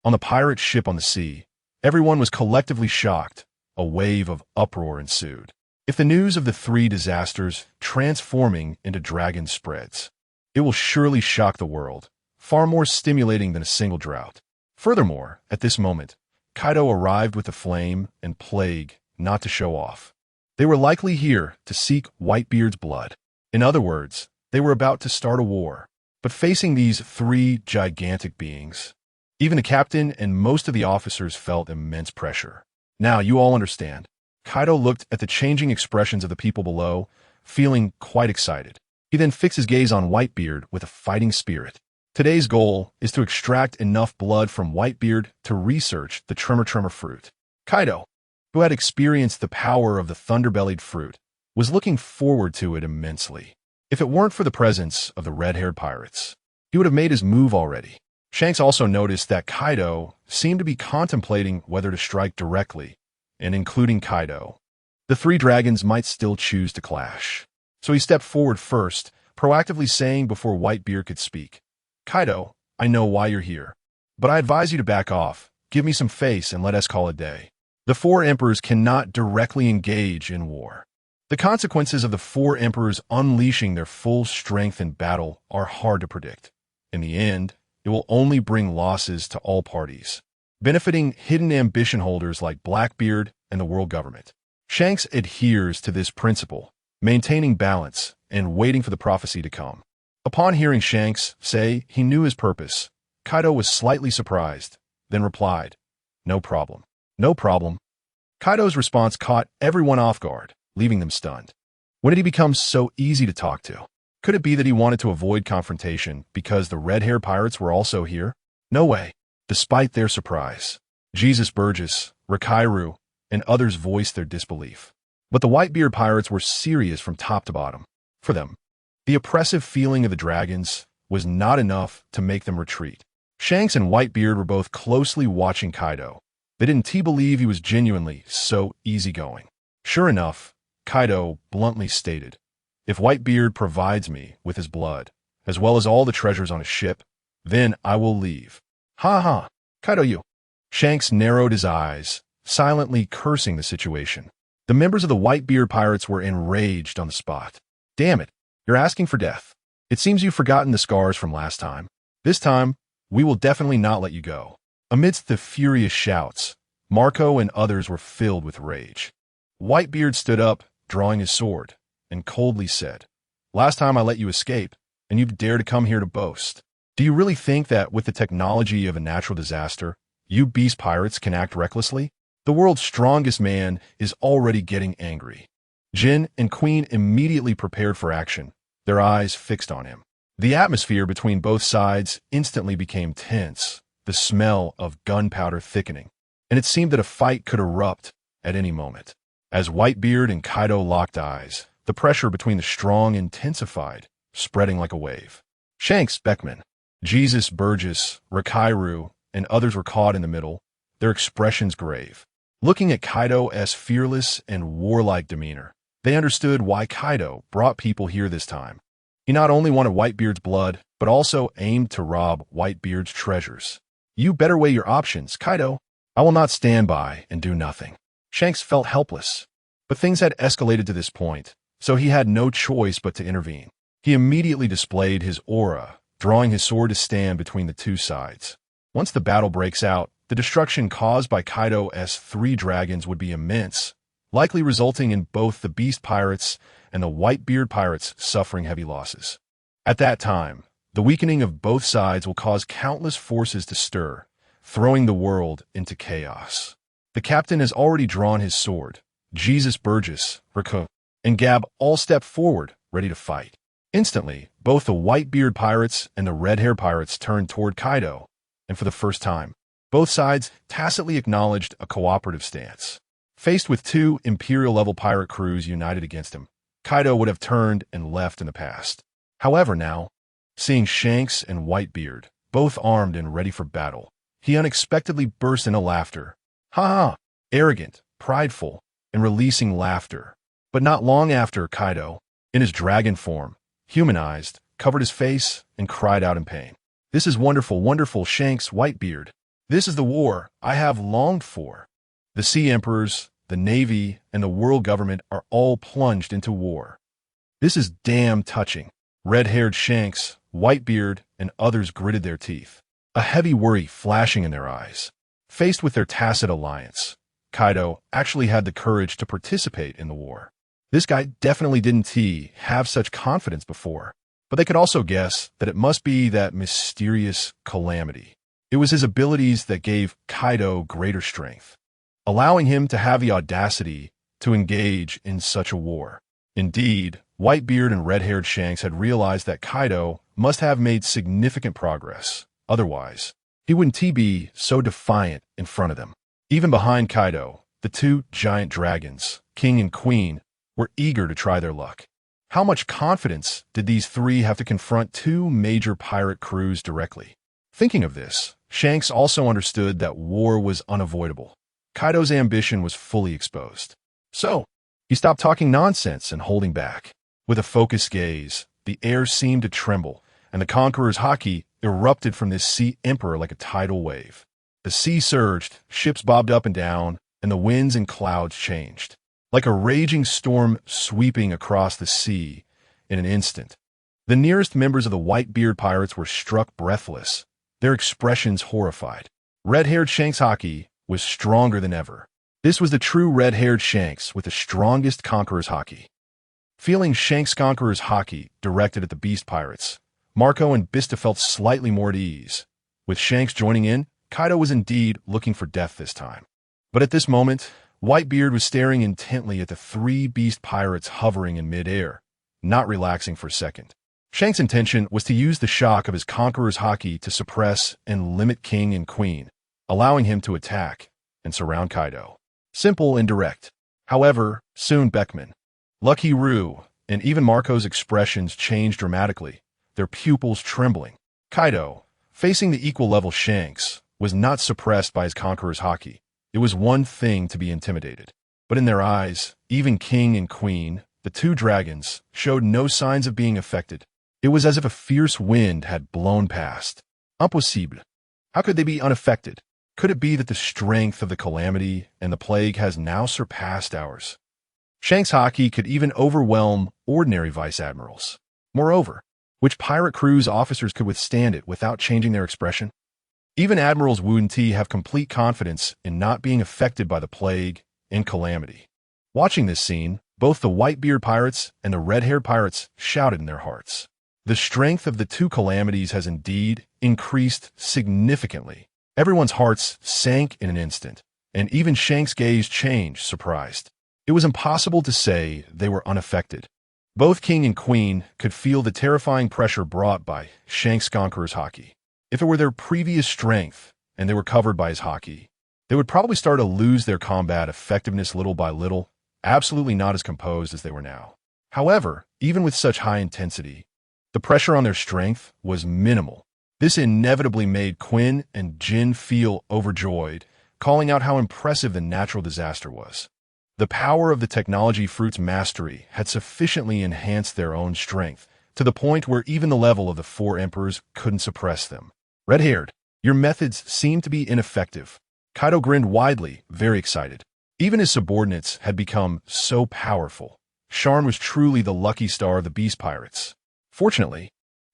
On the pirate ship on the sea, everyone was collectively shocked. A wave of uproar ensued. If the news of the three disasters transforming into dragons spreads, it will surely shock the world, far more stimulating than a single drought. Furthermore, at this moment, Kaido arrived with the flame and plague not to show off. They were likely here to seek Whitebeard's blood. In other words, they were about to start a war. But facing these three gigantic beings, even the captain and most of the officers felt immense pressure. Now you all understand. Kaido looked at the changing expressions of the people below, feeling quite excited. He then fixed his gaze on Whitebeard with a fighting spirit. Today's goal is to extract enough blood from Whitebeard to research the Tremor fruit. Kaido, who had experienced the power of the thunder-bellied fruit, was looking forward to it immensely. If it weren't for the presence of the red-haired pirates, he would have made his move already. Shanks also noticed that Kaido seemed to be contemplating whether to strike directly, and including Kaido. The three dragons might still choose to clash. So he stepped forward first, proactively saying before Whitebeard could speak, "Kaido, I know why you're here, but I advise you to back off, give me some face and let us call it a day. The four emperors cannot directly engage in war. The consequences of the four emperors unleashing their full strength in battle are hard to predict. In the end, it will only bring losses to all parties, benefiting hidden ambition holders like Blackbeard and the world government." Shanks adheres to this principle, maintaining balance and waiting for the prophecy to come. Upon hearing Shanks say he knew his purpose, Kaido was slightly surprised, then replied, "No problem. No problem." Kaido's response caught everyone off guard, leaving them stunned. When did he become so easy to talk to? Could it be that he wanted to avoid confrontation because the red-haired pirates were also here? No way. Despite their surprise, Jesus Burgess, Rakairu, and others voiced their disbelief. But the Whitebeard pirates were serious from top to bottom. For them, the oppressive feeling of the dragons was not enough to make them retreat. Shanks and Whitebeard were both closely watching Kaido. They didn't believe he was genuinely so easygoing. Sure enough, Kaido bluntly stated, "If Whitebeard provides me with his blood, as well as all the treasures on his ship, then I will leave." "Ha ha, Kaido you." Shanks narrowed his eyes, silently cursing the situation. The members of the Whitebeard pirates were enraged on the spot. "Damn it, you're asking for death. It seems you've forgotten the scars from last time. This time, we will definitely not let you go." Amidst the furious shouts, Marco and others were filled with rage. Whitebeard stood up, drawing his sword, and coldly said, "Last time I let you escape, and you've dared to come here to boast. Do you really think that with the technology of a natural disaster, you beast pirates can act recklessly? The world's strongest man is already getting angry. Jin and Queen immediately prepared for action, their eyes fixed on him. The atmosphere between both sides instantly became tense, the smell of gunpowder thickening, and it seemed that a fight could erupt at any moment. As Whitebeard and Kaido locked eyes, the pressure between the strong intensified, spreading like a wave. Shanks, Beckman, Jesus Burgess, Rakairu, and others were caught in the middle, their expressions grave. Looking at Kaido's fearless and warlike demeanor, they understood why Kaido brought people here this time. He not only wanted Whitebeard's blood, but also aimed to rob Whitebeard's treasures. You better weigh your options, Kaido. I will not stand by and do nothing. Shanks felt helpless, but things had escalated to this point, so he had no choice but to intervene. He immediately displayed his aura, drawing his sword to stand between the two sides. Once the battle breaks out, the destruction caused by Kaido's 3 dragons would be immense, likely resulting in both the beast pirates and the Whitebeard pirates suffering heavy losses. At that time, the weakening of both sides will cause countless forces to stir, throwing the world into chaos. The captain has already drawn his sword. Jesus Burgess, Rico, and Gab all step forward, ready to fight. Instantly, both the Whitebeard pirates and the red-haired pirates turned toward Kaido, and for the first time, both sides tacitly acknowledged a cooperative stance. Faced with 2 Imperial-level pirate crews united against him, Kaido would have turned and left in the past. However now, seeing Shanks and Whitebeard, both armed and ready for battle, he unexpectedly burst into laughter. Ha ha! Arrogant, prideful, and releasing laughter. But not long after, Kaido, in his dragon form, humanized, covered his face, and cried out in pain. This is wonderful, wonderful, Shanks, Whitebeard. This is the war I have longed for. The Sea Emperors, the Navy, and the world government are all plunged into war. This is damn touching. Red-haired Shanks, Whitebeard, and others gritted their teeth, a heavy worry flashing in their eyes. Faced with their tacit alliance, Kaido actually had the courage to participate in the war. This guy definitely didn't have such confidence before, but they could also guess that it must be that mysterious calamity. It was his abilities that gave Kaido greater strength, allowing him to have the audacity to engage in such a war. Indeed, Whitebeard and red-haired Shanks had realized that Kaido must have made significant progress. Otherwise, he wouldn't be so defiant in front of them. Even behind Kaido, the 2 giant dragons, King and Queen, were eager to try their luck. How much confidence did these 3 have to confront 2 major pirate crews directly? Thinking of this, Shanks also understood that war was unavoidable. Kaido's ambition was fully exposed. So, he stopped talking nonsense and holding back. With a focused gaze, the air seemed to tremble, and the conqueror's Haki erupted from this sea emperor like a tidal wave. The sea surged, ships bobbed up and down, and the winds and clouds changed. Like a raging storm sweeping across the sea in an instant. The nearest members of the Whitebeard pirates were struck breathless, their expressions horrified. Red-haired Shanks' Haki was stronger than ever. This was the true red-haired Shanks with the strongest conqueror's Haki. Feeling Shanks' conqueror's Haki directed at the beast pirates, Marco and Bista felt slightly more at ease. With Shanks joining in, Kaido was indeed looking for death this time. But at this moment, Whitebeard was staring intently at the 3 beast pirates hovering in midair, not relaxing for a second. Shanks' intention was to use the shock of his conqueror's Haki to suppress and limit King and Queen, allowing him to attack and surround Kaido. Simple and direct. However, soon Beckman, Lucky Roo, and even Marco's expressions changed dramatically, their pupils trembling. Kaido, facing the equal-level Shanks, was not suppressed by his conqueror's Haki. It was one thing to be intimidated. But in their eyes, even King and Queen, the 2 dragons, showed no signs of being affected. It was as if a fierce wind had blown past. Impossible. How could they be unaffected? Could it be that the strength of the calamity and the plague has now surpassed ours? Shanks' Haki could even overwhelm ordinary vice admirals. Moreover, which pirate crew's officers could withstand it without changing their expression? Even admirals wouldn't have complete confidence in not being affected by the plague and calamity. Watching this scene, both the Whitebeard pirates and the red-haired pirates shouted in their hearts. The strength of the two calamities has indeed increased significantly. Everyone's hearts sank in an instant, and even Shank's gaze changed, surprised. It was impossible to say they were unaffected. Both king and queen could feel the terrifying pressure brought by Shank's conqueror's Haki. If it were their previous strength, and they were covered by his Haki, they would probably start to lose their combat effectiveness little by little, absolutely not as composed as they were now. However, even with such high intensity, the pressure on their strength was minimal. This inevitably made Quinn and Jin feel overjoyed, calling out how impressive the natural disaster was. The power of the technology fruit's mastery had sufficiently enhanced their own strength, to the point where even the level of the four emperors couldn't suppress them. Red-haired, your methods seem to be ineffective. Kaido grinned widely, very excited. Even his subordinates had become so powerful. Sharn was truly the lucky star of the Beast Pirates. Fortunately,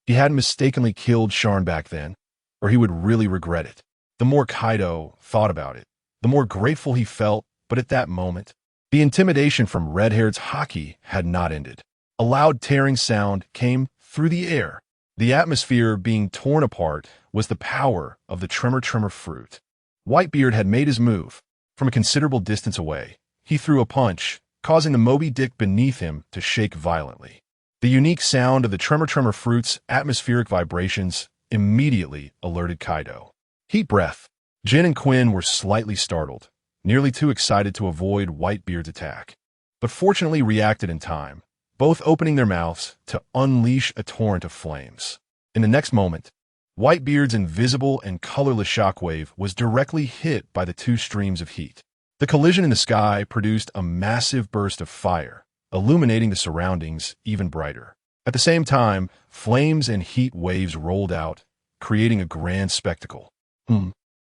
he hadn't mistakenly killed Sharn back then, or he would really regret it. The more Kaido thought about it, the more grateful he felt, but at that moment, the intimidation from Red-Haired's Haki had not ended. A loud tearing sound came through the air. The atmosphere being torn apart was the power of the tremor fruit. Whitebeard had made his move. From a considerable distance away, he threw a punch, causing the Moby Dick beneath him to shake violently. The unique sound of the tremor fruit's atmospheric vibrations immediately alerted Kaido. Heat breath. Jin and Quinn were slightly startled, nearly too excited to avoid Whitebeard's attack, but fortunately reacted in time, both opening their mouths to unleash a torrent of flames. In the next moment, Whitebeard's invisible and colorless shockwave was directly hit by the two streams of heat. The collision in the sky produced a massive burst of fire, illuminating the surroundings even brighter. At the same time, flames and heat waves rolled out, creating a grand spectacle.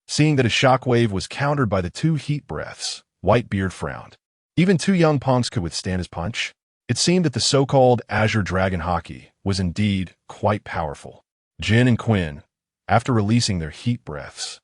Seeing that a shockwave was countered by the two heat breaths, Whitebeard frowned. Even two young punks could withstand his punch. It seemed that the so-called Azure Dragon Haki was indeed quite powerful. Jin and Quinn, after releasing their heat breaths,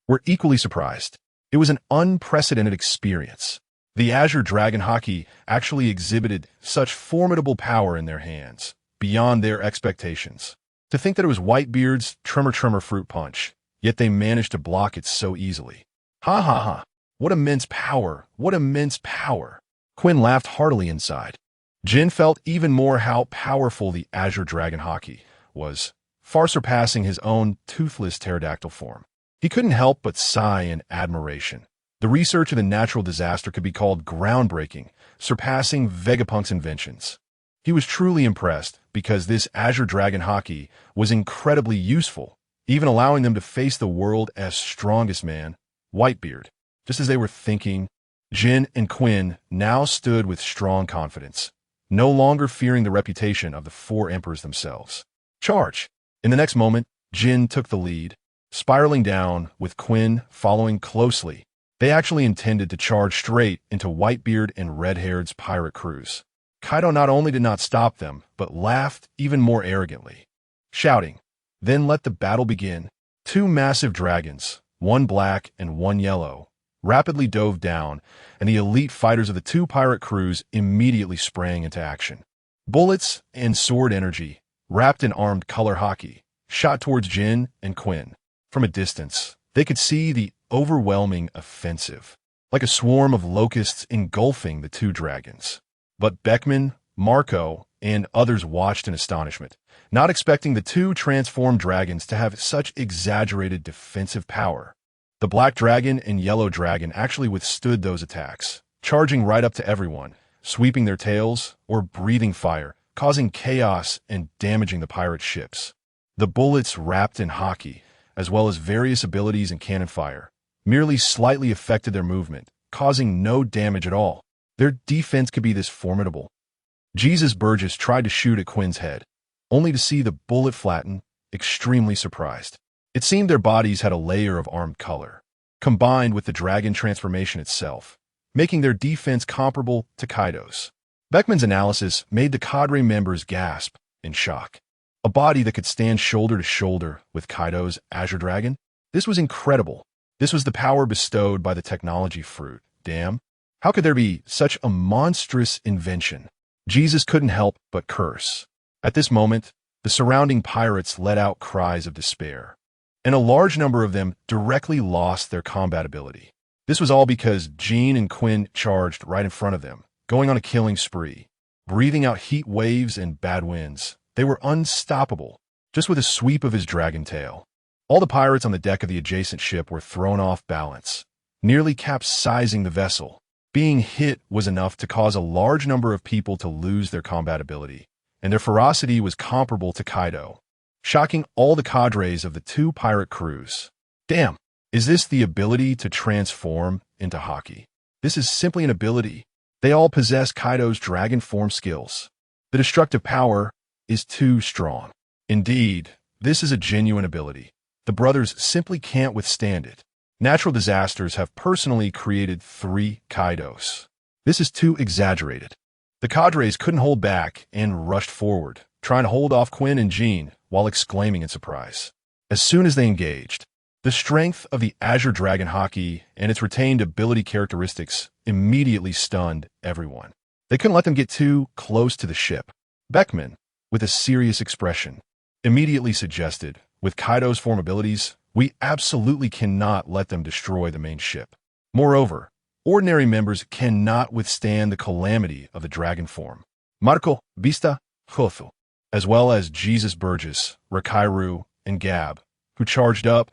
were equally surprised. It was an unprecedented experience. The Azure Dragon Haki actually exhibited such formidable power in their hands, beyond their expectations. To think that it was Whitebeard's tremor fruit punch, yet they managed to block it so easily. Ha ha ha. What immense power, what immense power. Quinn laughed heartily inside. Jin felt even more how powerful the Azure Dragon Haki was, far surpassing his own toothless pterodactyl form. He couldn't help but sigh in admiration. The research of the natural disaster could be called groundbreaking, surpassing Vegapunk's inventions. He was truly impressed because this Azure Dragon Haki was incredibly useful, even allowing them to face the world as strongest man, Whitebeard. Just as they were thinking, Jin and Quinn now stood with strong confidence, no longer fearing the reputation of the four emperors themselves. Charge! In the next moment, Jin took the lead, spiraling down with Quinn following closely. They actually intended to charge straight into Whitebeard and Red-Haired's pirate crews. Kaido not only did not stop them, but laughed even more arrogantly, shouting, "Then let the battle begin." Two massive dragons, one black and one yellow, rapidly dove down, and the elite fighters of the two pirate crews immediately sprang into action. Bullets and sword energy, wrapped in armed color Haki, shot towards Jin and Quinn. From a distance, they could see the overwhelming offensive, like a swarm of locusts engulfing the two dragons. But Beckman, Marco, and others watched in astonishment, not expecting the two transformed dragons to have such exaggerated defensive power. The black dragon and yellow dragon actually withstood those attacks, charging right up to everyone, sweeping their tails or breathing fire, causing chaos and damaging the pirate ships. The bullets wrapped in Haki, as well as various abilities and cannon fire, merely slightly affected their movement, causing no damage at all. Their defense could be this formidable. Jesus Burgess tried to shoot at Quinn's head, only to see the bullet flatten, extremely surprised. It seemed their bodies had a layer of armed color, combined with the dragon transformation itself, making their defense comparable to Kaido's. Beckman's analysis made the cadre members gasp in shock. A body that could stand shoulder to shoulder with Kaido's Azure Dragon? This was incredible. This was the power bestowed by the technology fruit. Damn. How could there be such a monstrous invention? Jesus couldn't help but curse. At this moment, The surrounding pirates let out cries of despair, and a large number of them directly lost their combat ability. This was all because Jean and Quinn charged right in front of them, going on a killing spree, breathing out heat waves and bad winds. They were unstoppable, just with a sweep of his dragon tail. All the pirates on the deck of the adjacent ship were thrown off balance, nearly capsizing the vessel. Being hit was enough to cause a large number of people to lose their combat ability, and their ferocity was comparable to Kaido, shocking all the cadres of the two pirate crews. Damn, is this the ability to transform into Haki? This is simply an ability. They all possess Kaido's dragon form skills. The destructive power is too strong. Indeed, this is a genuine ability. The brothers simply can't withstand it. Natural disasters have personally created 3 Kaidos. This is too exaggerated. The cadres couldn't hold back and rushed forward, trying to hold off Quinn and Jean while exclaiming in surprise. As soon as they engaged, the strength of the Azure Dragon Haki and its retained ability characteristics immediately stunned everyone. They couldn't let them get too close to the ship. Beckman, with a serious expression, immediately suggested, with Kaido's form abilities, we absolutely cannot let them destroy the main ship. Moreover, ordinary members cannot withstand the calamity of the dragon form. Marco, Vista, Jothu, as well as Jesus Burgess, Rakairu, and Gab, who charged up,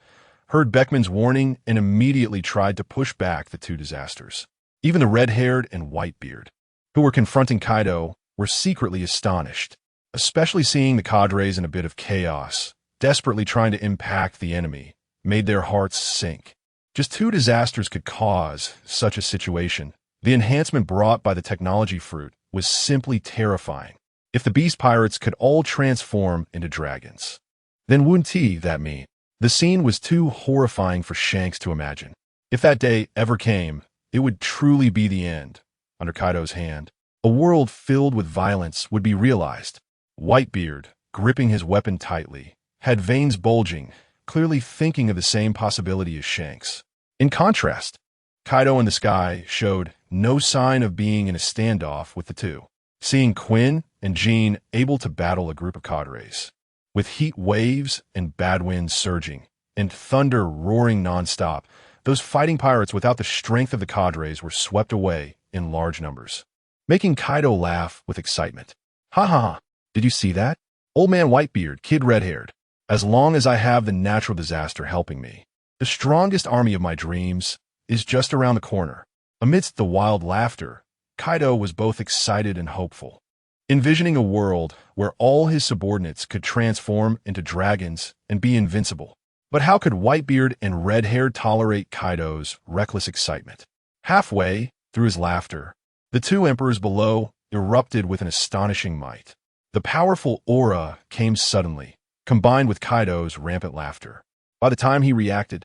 heard Beckman's warning and immediately tried to push back the 2 disasters. Even the red-haired and Whitebeard, who were confronting Kaido, were secretly astonished, especially seeing the cadres in a bit of chaos, desperately trying to impact the enemy, made their hearts sink. Just 2 disasters could cause such a situation. The enhancement brought by the technology fruit was simply terrifying. If the beast pirates could all transform into dragons, then wouldn't that mean? The scene was too horrifying for Shanks to imagine. If that day ever came, it would truly be the end. Under Kaido's hand, a world filled with violence would be realized. Whitebeard, gripping his weapon tightly, had veins bulging, clearly thinking of the same possibility as Shanks. In contrast, Kaido in the sky showed no sign of being in a standoff with the 2. Seeing Quinn and Jean able to battle a group of cadres, with heat waves and bad winds surging, and thunder roaring nonstop, those fighting pirates without the strength of the cadres were swept away in large numbers, making Kaido laugh with excitement. Ha ha ha, did you see that? Old man Whitebeard, kid red-haired. As long as I have the natural disaster helping me, the strongest army of my dreams is just around the corner. Amidst the wild laughter, Kaido was both excited and hopeful, envisioning a world where all his subordinates could transform into dragons and be invincible. But how could Whitebeard and Red-haired tolerate Kaido's reckless excitement? Halfway through his laughter, the 2 emperors below erupted with an astonishing might. The powerful aura came suddenly, combined with Kaido's rampant laughter. By the time he reacted,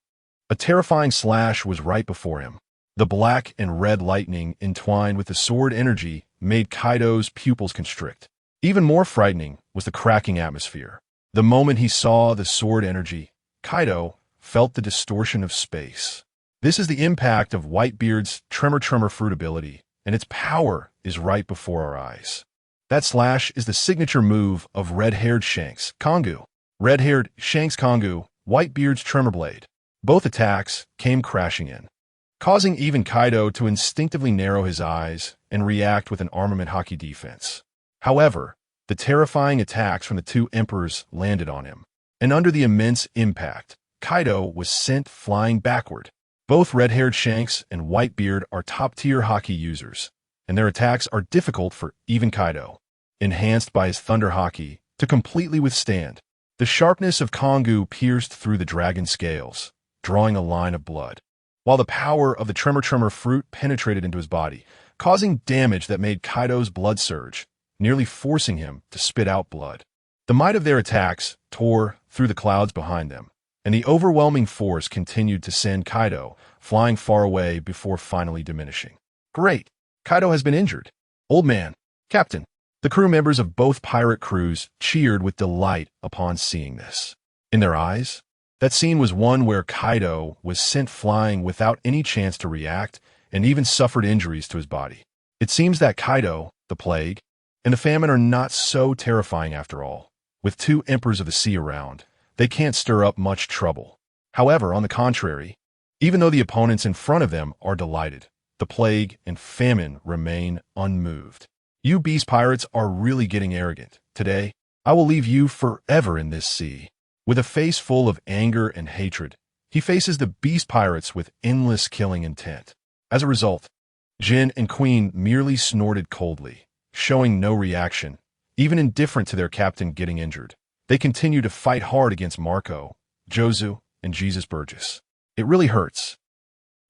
a terrifying slash was right before him. The black and red lightning entwined with the sword energy made Kaido's pupils constrict. Even more frightening was the cracking atmosphere. The moment he saw the sword energy, Kaido felt the distortion of space. This is the impact of Whitebeard's Tremor fruit ability, and its power is right before our eyes. That slash is the signature move of red-haired Shanks, Kongu. Red-haired Shanks Kongu, Whitebeard's Tremor Blade. Both attacks came crashing in, causing even Kaido to instinctively narrow his eyes and react with an armament Haki defense. However, the terrifying attacks from the 2 emperors landed on him, and under the immense impact, Kaido was sent flying backward. Both red-haired Shanks and Whitebeard are top-tier Haki users, and their attacks are difficult for even Kaido, enhanced by his Thunder Haki, to completely withstand. The sharpness of Kongu pierced through the dragon scales, drawing a line of blood, while the power of the Tremor fruit penetrated into his body, causing damage that made Kaido's blood surge, nearly forcing him to spit out blood. The might of their attacks tore through the clouds behind them, and the overwhelming force continued to send Kaido flying far away before finally diminishing. Great! Kaido has been injured. Old man, Captain. The crew members of both pirate crews cheered with delight upon seeing this. In their eyes, that scene was one where Kaido was sent flying without any chance to react and even suffered injuries to his body. It seems that Kaido, the plague, and the famine are not so terrifying after all. With two Emperors of the Sea around, they can't stir up much trouble. However, on the contrary, even though the opponents in front of them are delighted, the plague and famine remain unmoved. You beast pirates are really getting arrogant. Today, I will leave you forever in this sea. With a face full of anger and hatred, he faces the beast pirates with endless killing intent. As a result, Jin and Queen merely snorted coldly, showing no reaction, even indifferent to their captain getting injured. They continue to fight hard against Marco, Jozu, and Jesus Burgess. It really hurts.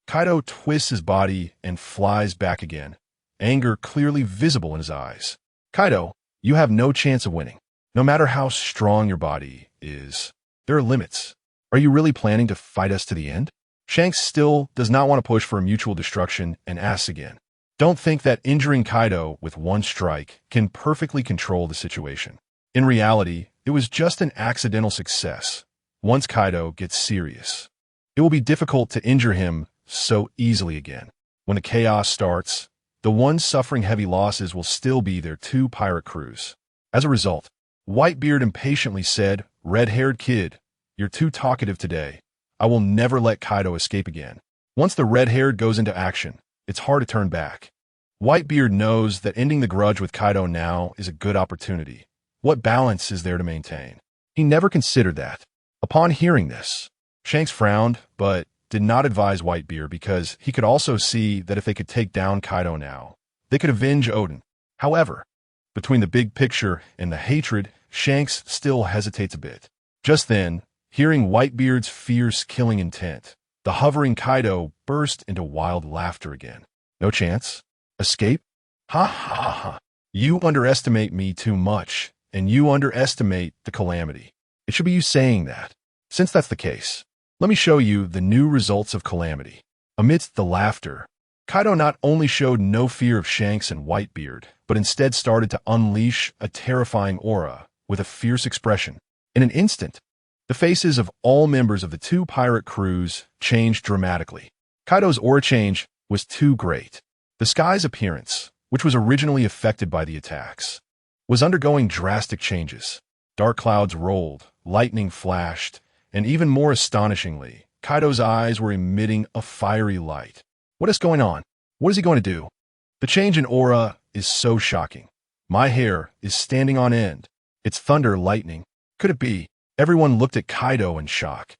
Kaido twists his body and flies back again, anger clearly visible in his eyes. Kaido, you have no chance of winning. No matter how strong your body is, there are limits. Are you really planning to fight us to the end? Shanks still does not want to push for a mutual destruction and asks again. Don't think that injuring Kaido with one strike can perfectly control the situation. In reality, it was just an accidental success. Once Kaido gets serious, it will be difficult to injure him so easily again. When the chaos starts, the ones suffering heavy losses will still be their two pirate crews. As a result, Whitebeard impatiently said, "Red-haired kid, you're too talkative today. I will never let Kaido escape again." Once the red-haired goes into action, it's hard to turn back. Whitebeard knows that ending the grudge with Kaido now is a good opportunity. What balance is there to maintain? He never considered that. Upon hearing this, Shanks frowned, but did not advise Whitebeard because he could also see that if they could take down Kaido now, they could avenge Odin. However, between the big picture and the hatred, Shanks still hesitates a bit. Just then, hearing Whitebeard's fierce killing intent, the hovering Kaido burst into wild laughter again. No chance? Escape? Ha ha ha ha. You underestimate me too much, and you underestimate the calamity. It should be you saying that. Since that's the case, let me show you the new results of calamity. Amidst the laughter, Kaido not only showed no fear of Shanks and Whitebeard, but instead started to unleash a terrifying aura with a fierce expression. In an instant, the faces of all members of the two pirate crews changed dramatically. Kaido's aura change was too great. The sky's appearance, which was originally affected by the attacks, was undergoing drastic changes. Dark clouds rolled, lightning flashed, and even more astonishingly, Kaido's eyes were emitting a fiery light. What is going on? What is he going to do? The change in aura is so shocking. My hair is standing on end. It's thunder lightning. Could it be? Everyone looked at Kaido in shock.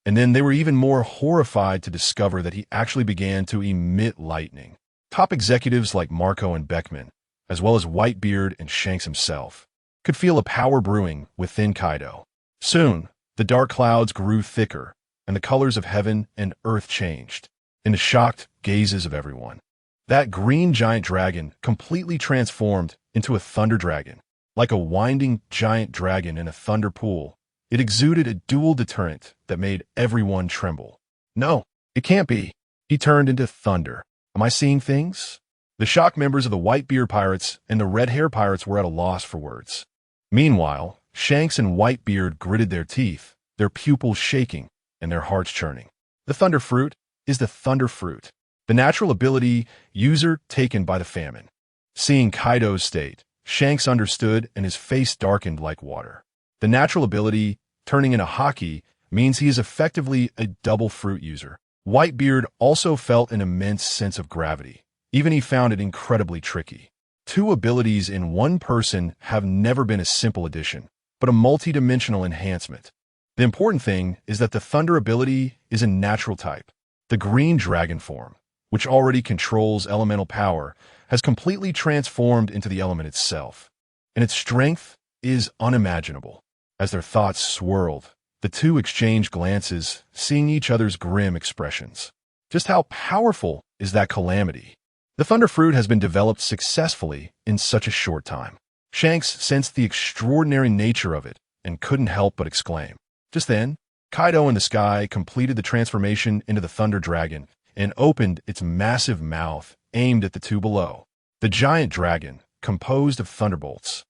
And then they were even more horrified to discover that he actually began to emit lightning. Top executives like Marco and Beckman, as well as Whitebeard and Shanks himself, could feel a power brewing within Kaido. Soon, the dark clouds grew thicker, and the colors of heaven and earth changed. In the shocked gazes of everyone, that green giant dragon completely transformed into a thunder dragon. Like a winding giant dragon in a thunder pool, it exuded a dual deterrent that made everyone tremble. No, it can't be. He turned into thunder. Am I seeing things? The shocked members of the Whitebeard pirates and the red-hair pirates were at a loss for words. Meanwhile, Shanks and Whitebeard gritted their teeth, their pupils shaking and their hearts churning. The thunder fruit is the thunder fruit, the natural ability user taken by the famine. Seeing Kaido's state, Shanks understood and his face darkened like water. The natural ability, turning into Haki, means he is effectively a double fruit user. Whitebeard also felt an immense sense of gravity. Even he found it incredibly tricky. Two abilities in one person have never been a simple addition, but a multi-dimensional enhancement. The important thing is that the thunder ability is a natural type. The green dragon form, which already controls elemental power, has completely transformed into the element itself, and its strength is unimaginable. As their thoughts swirled, the two exchanged glances, seeing each other's grim expressions. Just how powerful is that calamity? The thunder fruit has been developed successfully in such a short time. Shanks sensed the extraordinary nature of it and couldn't help but exclaim. Just then, Kaido in the sky completed the transformation into the thunder dragon and opened its massive mouth aimed at the two below. The giant dragon, composed of thunderbolts,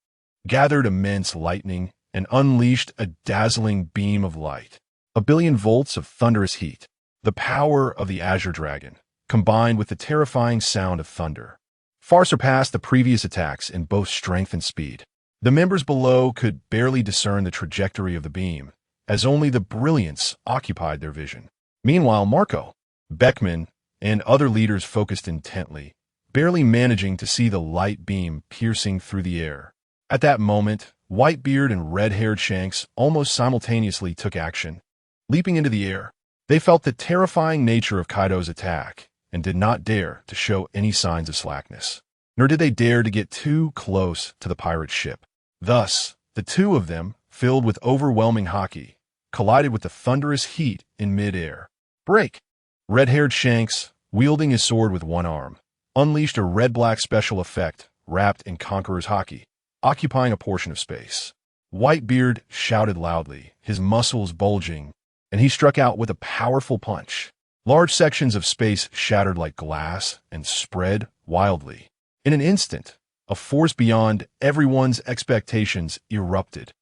gathered immense lightning and unleashed a dazzling beam of light. 1,000,000,000 volts of thunderous heat. The power of the Azure Dragon, combined with the terrifying sound of thunder, far surpassed the previous attacks in both strength and speed. The members below could barely discern the trajectory of the beam, as only the brilliance occupied their vision. Meanwhile, Marco, Beckman, and other leaders focused intently, barely managing to see the light beam piercing through the air. At that moment, Whitebeard and red-haired Shanks almost simultaneously took action. Leaping into the air, they felt the terrifying nature of Kaido's attack and did not dare to show any signs of slackness. Nor did they dare to get too close to the pirate ship. Thus, the two of them, filled with overwhelming Haki, collided with the thunderous heat in mid-air. Break! Red-haired Shanks, wielding his sword with one arm, unleashed a red-black special effect wrapped in Conqueror's Haki, occupying a portion of space. Whitebeard shouted loudly, his muscles bulging, and he struck out with a powerful punch. Large sections of space shattered like glass and spread wildly. In an instant, a force beyond everyone's expectations erupted.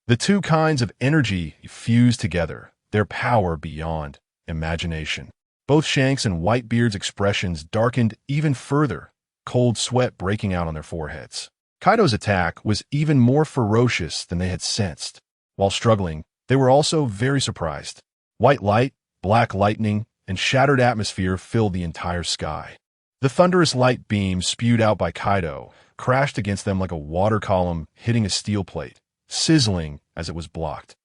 The two kinds of energy fused together, their power beyond imagination. Both Shanks and Whitebeard's expressions darkened even further, cold sweat breaking out on their foreheads. Kaido's attack was even more ferocious than they had sensed. While struggling, they were also very surprised. White light, black lightning, and shattered atmosphere filled the entire sky. The thunderous light beam spewed out by Kaido crashed against them like a water column hitting a steel plate, sizzling as it was blocked.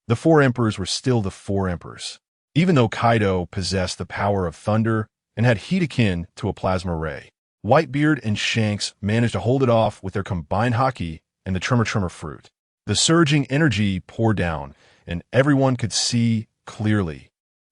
The four emperors were still the four emperors. Even though Kaido possessed the power of thunder and had heat akin to a plasma ray, Whitebeard and Shanks managed to hold it off with their combined Haki and the Tremor fruit. The surging energy poured down, and everyone could see clearly.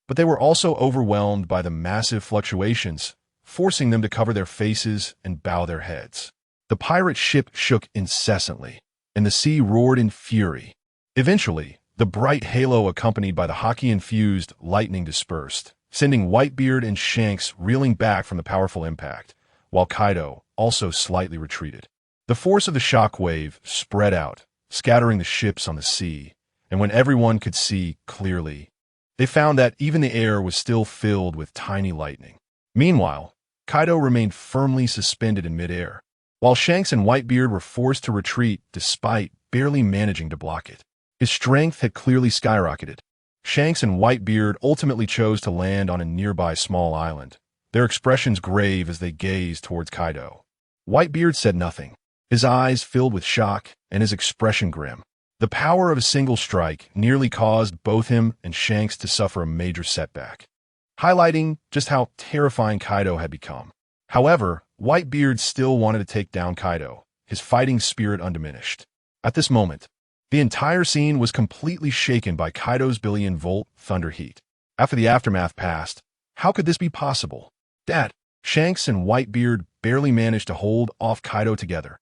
But they were also overwhelmed by the massive fluctuations, forcing them to cover their faces and bow their heads. The pirate ship shook incessantly, and the sea roared in fury. Eventually, the bright halo accompanied by the Haki-infused lightning dispersed, sending Whitebeard and Shanks reeling back from the powerful impact, while Kaido also slightly retreated. The force of the shockwave spread out, scattering the ships on the sea, and when everyone could see clearly, they found that even the air was still filled with tiny lightning. Meanwhile, Kaido remained firmly suspended in midair, while Shanks and Whitebeard were forced to retreat despite barely managing to block it. His strength had clearly skyrocketed. Shanks and Whitebeard ultimately chose to land on a nearby small island, their expressions grave as they gazed towards Kaido. Whitebeard said nothing, his eyes filled with shock and his expression grim. The power of a single strike nearly caused both him and Shanks to suffer a major setback, highlighting just how terrifying Kaido had become. However, Whitebeard still wanted to take down Kaido, his fighting spirit undiminished. At this moment, the entire scene was completely shaken by Kaido's billion-volt thunder heat. After the aftermath passed, how could this be possible? Dad, Shanks and Whitebeard barely managed to hold off Kaido together.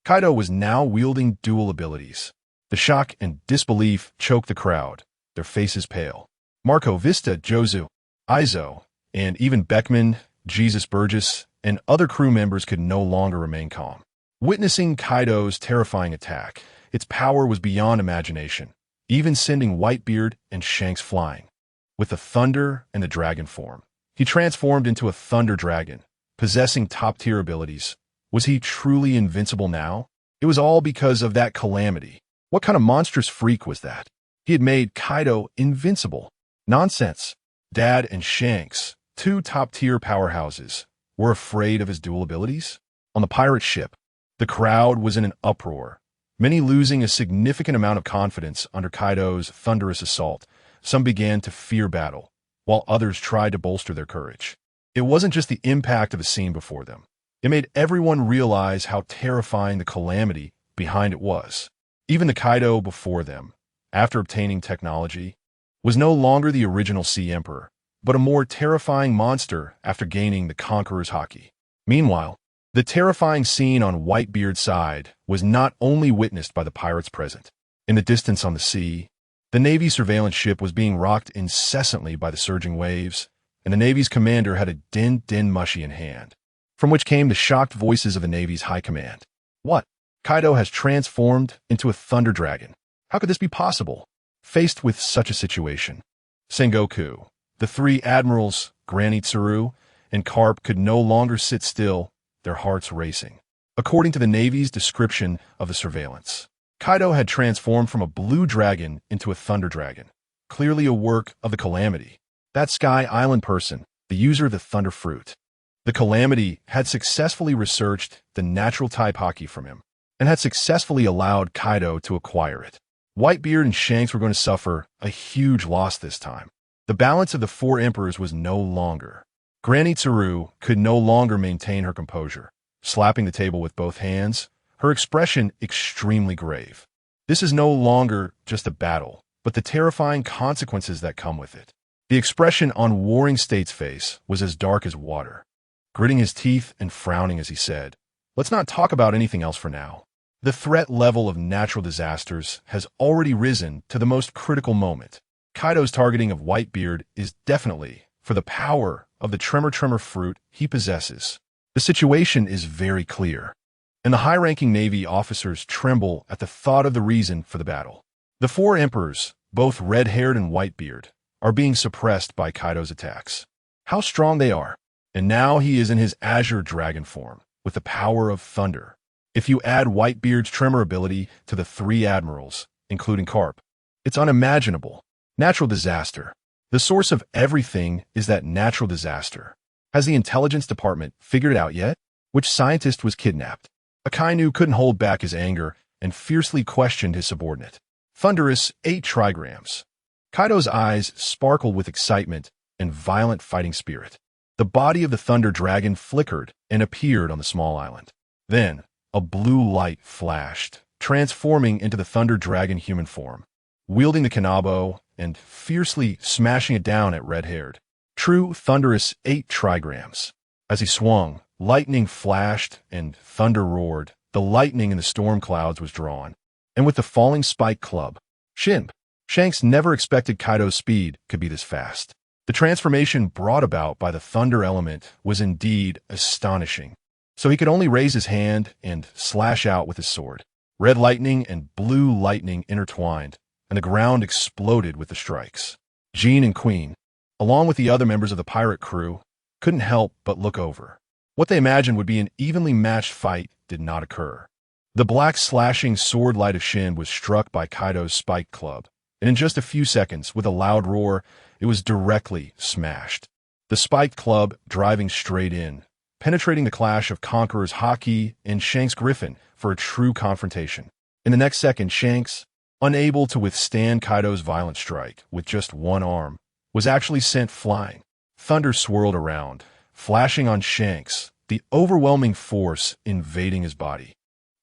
Kaido was now wielding dual abilities. The shock and disbelief choked the crowd, their faces pale. Marco, Vista, Jozu, Izo, and even Beckman, Jesus Burgess, and other crew members could no longer remain calm. Witnessing Kaido's terrifying attack, its power was beyond imagination, even sending Whitebeard and Shanks flying. With the thunder and the dragon form, he transformed into a thunder dragon, possessing top-tier abilities. Was he truly invincible now? It was all because of that calamity. What kind of monstrous freak was that? He had made Kaido invincible. Nonsense. Dad and Shanks, two top-tier powerhouses, were afraid of his dual abilities? On the pirate ship, the crowd was in an uproar, many losing a significant amount of confidence under Kaido's thunderous assault. Some began to fear battle, while others tried to bolster their courage. It wasn't just the impact of the scene before them. It made everyone realize how terrifying the calamity behind it was. Even the Kaido before them, after obtaining technology, was no longer the original Sea Emperor, but a more terrifying monster after gaining the Conqueror's Haki. Meanwhile, the terrifying scene on Whitebeard's side was not only witnessed by the pirates present. In the distance on the sea, the Navy's surveillance ship was being rocked incessantly by the surging waves, and the Navy's commander had a din mushy in hand, from which came the shocked voices of the Navy's high command. What? Kaido has transformed into a thunder dragon. How could this be possible? Faced with such a situation, Sengoku, the three admirals, Granny Tsuru, and Carp could no longer sit still, their hearts racing. According to the Navy's description of the surveillance, Kaido had transformed from a blue dragon into a thunder dragon, clearly a work of the Calamity. That Sky Island person, the user of the thunder fruit. The Calamity had successfully researched the natural type Haki from him, and had successfully allowed Kaido to acquire it. Whitebeard and Shanks were going to suffer a huge loss this time. The balance of the four emperors was no longer. Granny Tsuru could no longer maintain her composure, slapping the table with both hands, her expression extremely grave. This is no longer just a battle, but the terrifying consequences that come with it. The expression on Warring State's face was as dark as water, gritting his teeth and frowning as he said, "Let's not talk about anything else for now." The threat level of natural disasters has already risen to the most critical moment. Kaido's targeting of Whitebeard is definitely for the power of the tremor fruit he possesses. The situation is very clear, and the high-ranking Navy officers tremble at the thought of the reason for the battle. The four emperors, both red-haired and Whitebeard, are being suppressed by Kaido's attacks. How strong they are! And now he is in his Azure Dragon form, with the power of thunder. If you add Whitebeard's tremor ability to the three admirals, including Carp, it's unimaginable. Natural disaster. The source of everything is that natural disaster. Has the intelligence department figured it out yet? Which scientist was kidnapped? Akainu couldn't hold back his anger and fiercely questioned his subordinate. Thunderous 8 trigrams. Kaido's eyes sparkled with excitement and violent fighting spirit. The body of the Thunder Dragon flickered and appeared on the small island. Then, a blue light flashed, transforming into the Thunder Dragon human form, wielding the kanabo and fiercely smashing it down at red-haired. True thunderous 8 trigrams. As he swung, lightning flashed and thunder roared. The lightning in the storm clouds was drawn, and with the falling spike club, Shanks never expected Kaido's speed could be this fast. The transformation brought about by the thunder element was indeed astonishing. So he could only raise his hand and slash out with his sword. Red lightning and blue lightning intertwined, and the ground exploded with the strikes. Jean and Queen, along with the other members of the pirate crew, couldn't help but look over. What they imagined would be an evenly matched fight did not occur. The black slashing sword light of Shin was struck by Kaido's spiked club, and in just a few seconds, with a loud roar, it was directly smashed. The spiked club driving straight in, penetrating the clash of Conqueror's Haki and Shanks' Griffin for a true confrontation. In the next second, Shanks, unable to withstand Kaido's violent strike with just one arm, was actually sent flying. Thunder swirled around, flashing on Shanks, the overwhelming force invading his body.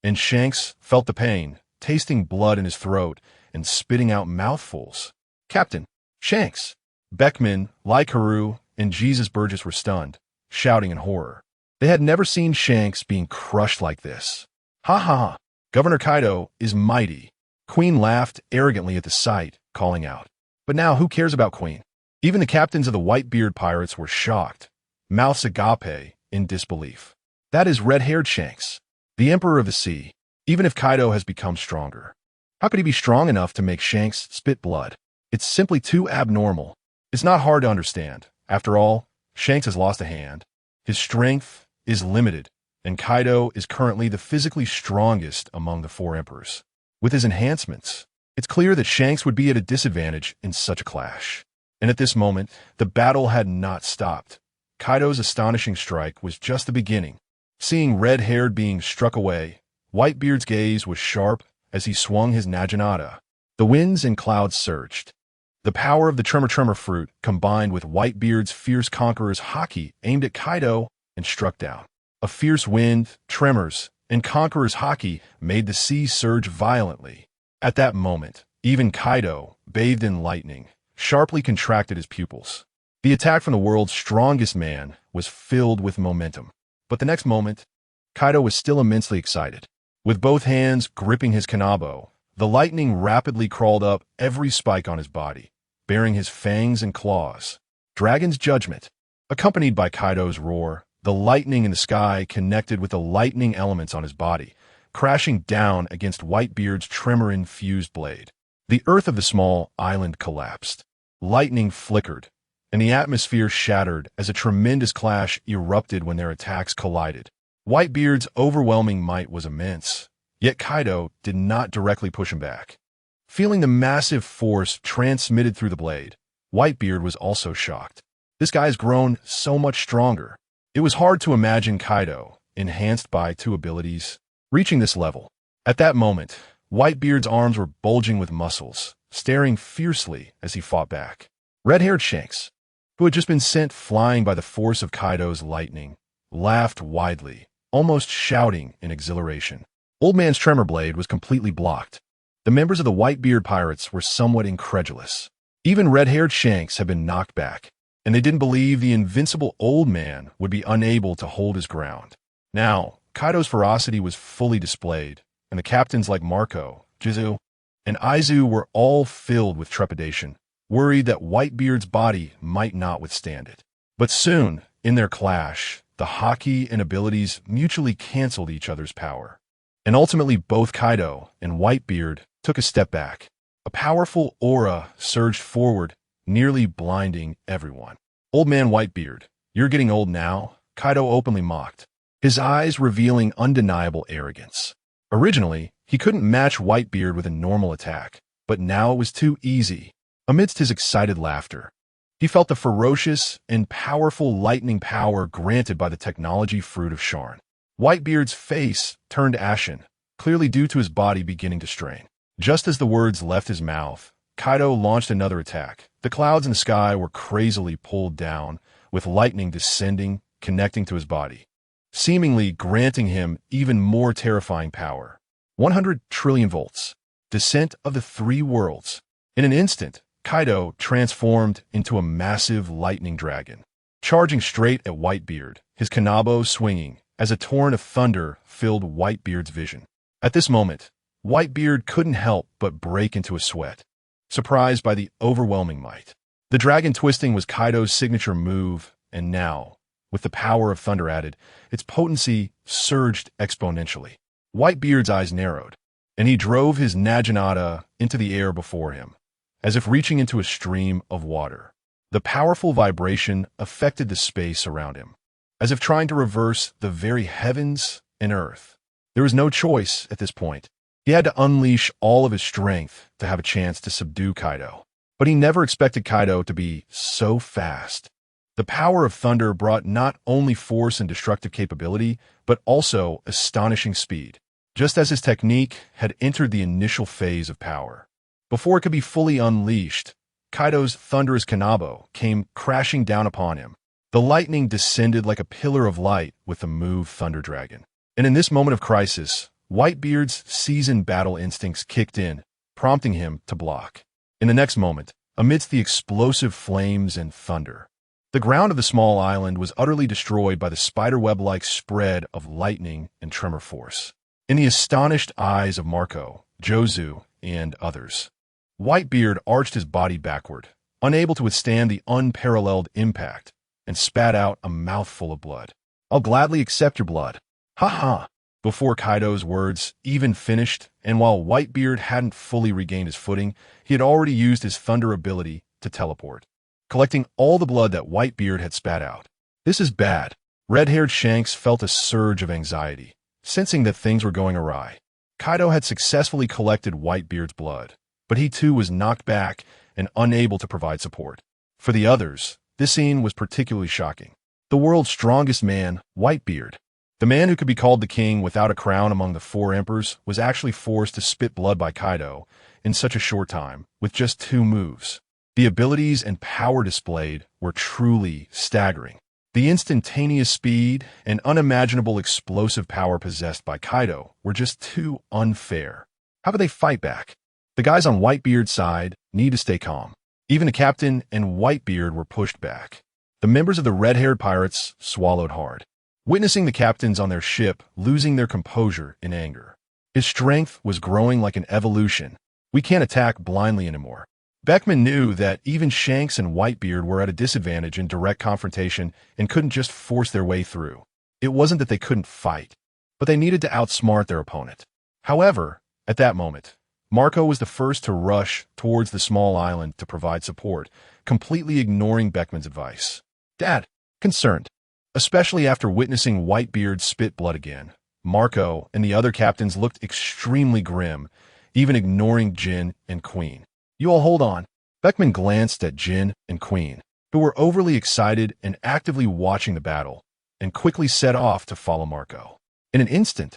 And Shanks felt the pain, tasting blood in his throat and spitting out mouthfuls. "Captain, Shanks!" Beckman, Lycaru, and Jesus Burgess were stunned, shouting in horror. They had never seen Shanks being crushed like this. "Ha ha ha! Governor Kaido is mighty." Queen laughed arrogantly at the sight, calling out. But now who cares about Queen? Even the captains of the Whitebeard pirates were shocked, mouths agape in disbelief. That is red-haired Shanks, the Emperor of the Sea. Even if Kaido has become stronger, how could he be strong enough to make Shanks spit blood? It's simply too abnormal. It's not hard to understand. After all, Shanks has lost a hand. His strength is limited, and Kaido is currently the physically strongest among the four emperors. With his enhancements, it's clear that Shanks would be at a disadvantage in such a clash. And at this moment, the battle had not stopped. Kaido's astonishing strike was just the beginning. Seeing red-haired being struck away, Whitebeard's gaze was sharp as he swung his naginata. The winds and clouds surged. The power of the tremor fruit combined with Whitebeard's fierce conqueror's Haki aimed at Kaido and struck down. A fierce wind, tremors, and conqueror's Haki made the sea surge violently. At that moment, even Kaido, bathed in lightning, sharply contracted his pupils. The attack from the world's strongest man was filled with momentum. But the next moment, Kaido was still immensely excited. With both hands gripping his kanabo, the lightning rapidly crawled up every spike on his body, bearing his fangs and claws. Dragon's Judgment. Accompanied by Kaido's roar, the lightning in the sky connected with the lightning elements on his body, crashing down against Whitebeard's tremor-infused blade. The earth of the small island collapsed. Lightning flickered, and the atmosphere shattered as a tremendous clash erupted when their attacks collided. Whitebeard's overwhelming might was immense, yet Kaido did not directly push him back. Feeling the massive force transmitted through the blade, Whitebeard was also shocked. This guy's grown so much stronger. It was hard to imagine Kaido, enhanced by two abilities, reaching this level. At that moment, Whitebeard's arms were bulging with muscles, staring fiercely as he fought back. Red-haired Shanks, who had just been sent flying by the force of Kaido's lightning, laughed widely, almost shouting in exhilaration. Old Man's Tremor Blade was completely blocked. The members of the Whitebeard pirates were somewhat incredulous. Even red-haired Shanks had been knocked back, and they didn't believe the invincible Old Man would be unable to hold his ground. Now, Kaido's ferocity was fully displayed, and the captains like Marco, Jizu, and Aizu were all filled with trepidation, worried that Whitebeard's body might not withstand it. But soon, in their clash, the Haki and abilities mutually canceled each other's power. And ultimately both Kaido and Whitebeard took a step back. A powerful aura surged forward, nearly blinding everyone. Old Man Whitebeard, you're getting old now, Kaido openly mocked, his eyes revealing undeniable arrogance. Originally, he couldn't match Whitebeard with a normal attack, but now it was too easy. Amidst his excited laughter, he felt the ferocious and powerful lightning power granted by the technology fruit of Sharn. Whitebeard's face turned ashen, clearly due to his body beginning to strain. Just as the words left his mouth, Kaido launched another attack. The clouds in the sky were crazily pulled down, with lightning descending, connecting to his body, seemingly granting him even more terrifying power. 100 trillion volts. Descent of the three worlds. In an instant, Kaido transformed into a massive lightning dragon, charging straight at Whitebeard, his kanabo swinging as a torrent of thunder filled Whitebeard's vision. At this moment, Whitebeard couldn't help but break into a sweat, surprised by the overwhelming might. The dragon twisting was Kaido's signature move, and now, with the power of thunder added, its potency surged exponentially. Whitebeard's eyes narrowed, and he drove his Naginata into the air before him, as if reaching into a stream of water. The powerful vibration affected the space around him, as if trying to reverse the very heavens and earth. There was no choice at this point. He had to unleash all of his strength to have a chance to subdue Kaido. But he never expected Kaido to be so fast. The power of thunder brought not only force and destructive capability, but also astonishing speed, just as his technique had entered the initial phase of power. Before it could be fully unleashed, Kaido's thunderous kanabo came crashing down upon him. The lightning descended like a pillar of light with the move Thunder Dragon. And in this moment of crisis, Whitebeard's seasoned battle instincts kicked in, prompting him to block. In the next moment, amidst the explosive flames and thunder, the ground of the small island was utterly destroyed by the spiderweb-like spread of lightning and tremor force. In the astonished eyes of Marco, Jozu, and others, Whitebeard arched his body backward, unable to withstand the unparalleled impact, and spat out a mouthful of blood. "I'll gladly accept your blood. Ha ha!" Before Kaido's words even finished, and while Whitebeard hadn't fully regained his footing, he had already used his thunder ability to teleport, collecting all the blood that Whitebeard had spat out. This is bad. Red-haired Shanks felt a surge of anxiety, sensing that things were going awry. Kaido had successfully collected Whitebeard's blood, but he too was knocked back and unable to provide support. For the others, this scene was particularly shocking. The world's strongest man, Whitebeard, the man who could be called the king without a crown among the four emperors, was actually forced to spit blood by Kaido in such a short time, with just 2 moves. The abilities and power displayed were truly staggering. The instantaneous speed and unimaginable explosive power possessed by Kaido were just too unfair. How could they fight back? The guys on Whitebeard's side need to stay calm. Even the captain and Whitebeard were pushed back. The members of the red-haired pirates swallowed hard, witnessing the captains on their ship losing their composure in anger. His strength was growing like an evolution. We can't attack blindly anymore. Beckman knew that even Shanks and Whitebeard were at a disadvantage in direct confrontation and couldn't just force their way through. It wasn't that they couldn't fight, but they needed to outsmart their opponent. However, at that moment, Marco was the first to rush towards the small island to provide support, completely ignoring Beckman's advice. "Dad," concerned, especially after witnessing Whitebeard spit blood again. Marco and the other captains looked extremely grim, even ignoring Jin and Queen. "You all hold on." Beckman glanced at Jin and Queen, who were overly excited and actively watching the battle, and quickly set off to follow Marco. In an instant,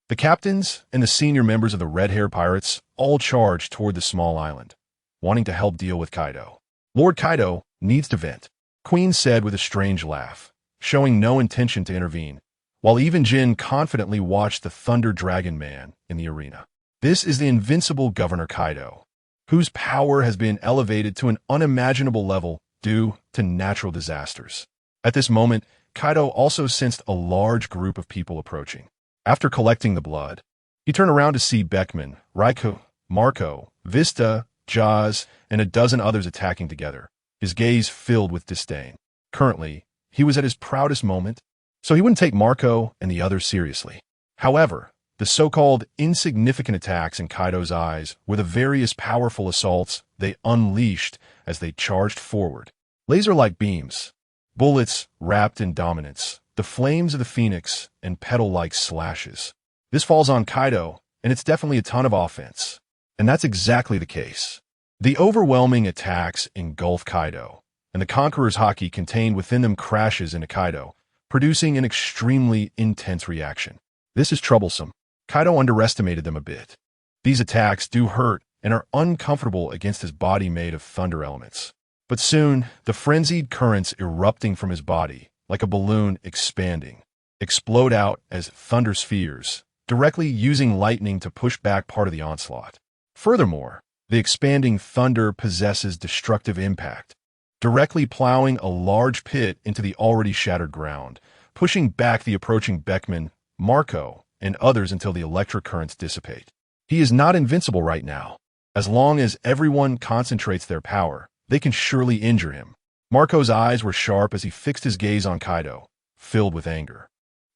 the captains and the senior members of the red-haired pirates all charged toward the small island, wanting to help deal with Kaido. "Lord Kaido needs to vent," Queen said with a strange laugh, showing no intention to intervene, while even Jin confidently watched the Thunder Dragon man in the arena. "This is the invincible Governor Kaido, whose power has been elevated to an unimaginable level due to natural disasters." At this moment, Kaido also sensed a large group of people approaching. After collecting the blood, he turned around to see Beckman, Raikou, Marco, Vista, Jaws, and a dozen others attacking together, his gaze filled with disdain. Currently, he was at his proudest moment, so he wouldn't take Marco and the others seriously. However, the so-called insignificant attacks in Kaido's eyes were the various powerful assaults they unleashed as they charged forward. Laser-like beams, bullets wrapped in dominance, the flames of the phoenix, and petal-like slashes. This falls on Kaido, and it's definitely a ton of offense. And that's exactly the case. The overwhelming attacks engulf Kaido, and the Conqueror's Haki contained within them crashes into Kaido, producing an extremely intense reaction. This is troublesome. Kaido underestimated them a bit. These attacks do hurt and are uncomfortable against his body made of thunder elements. But soon, the frenzied currents erupting from his body, like a balloon expanding, explode out as thunder spheres, directly using lightning to push back part of the onslaught. Furthermore, the expanding thunder possesses destructive impact, directly plowing a large pit into the already shattered ground, pushing back the approaching Beckman, Marco, and others until the electric currents dissipate. He is not invincible right now. As long as everyone concentrates their power, they can surely injure him. Marco's eyes were sharp as he fixed his gaze on Kaido, filled with anger.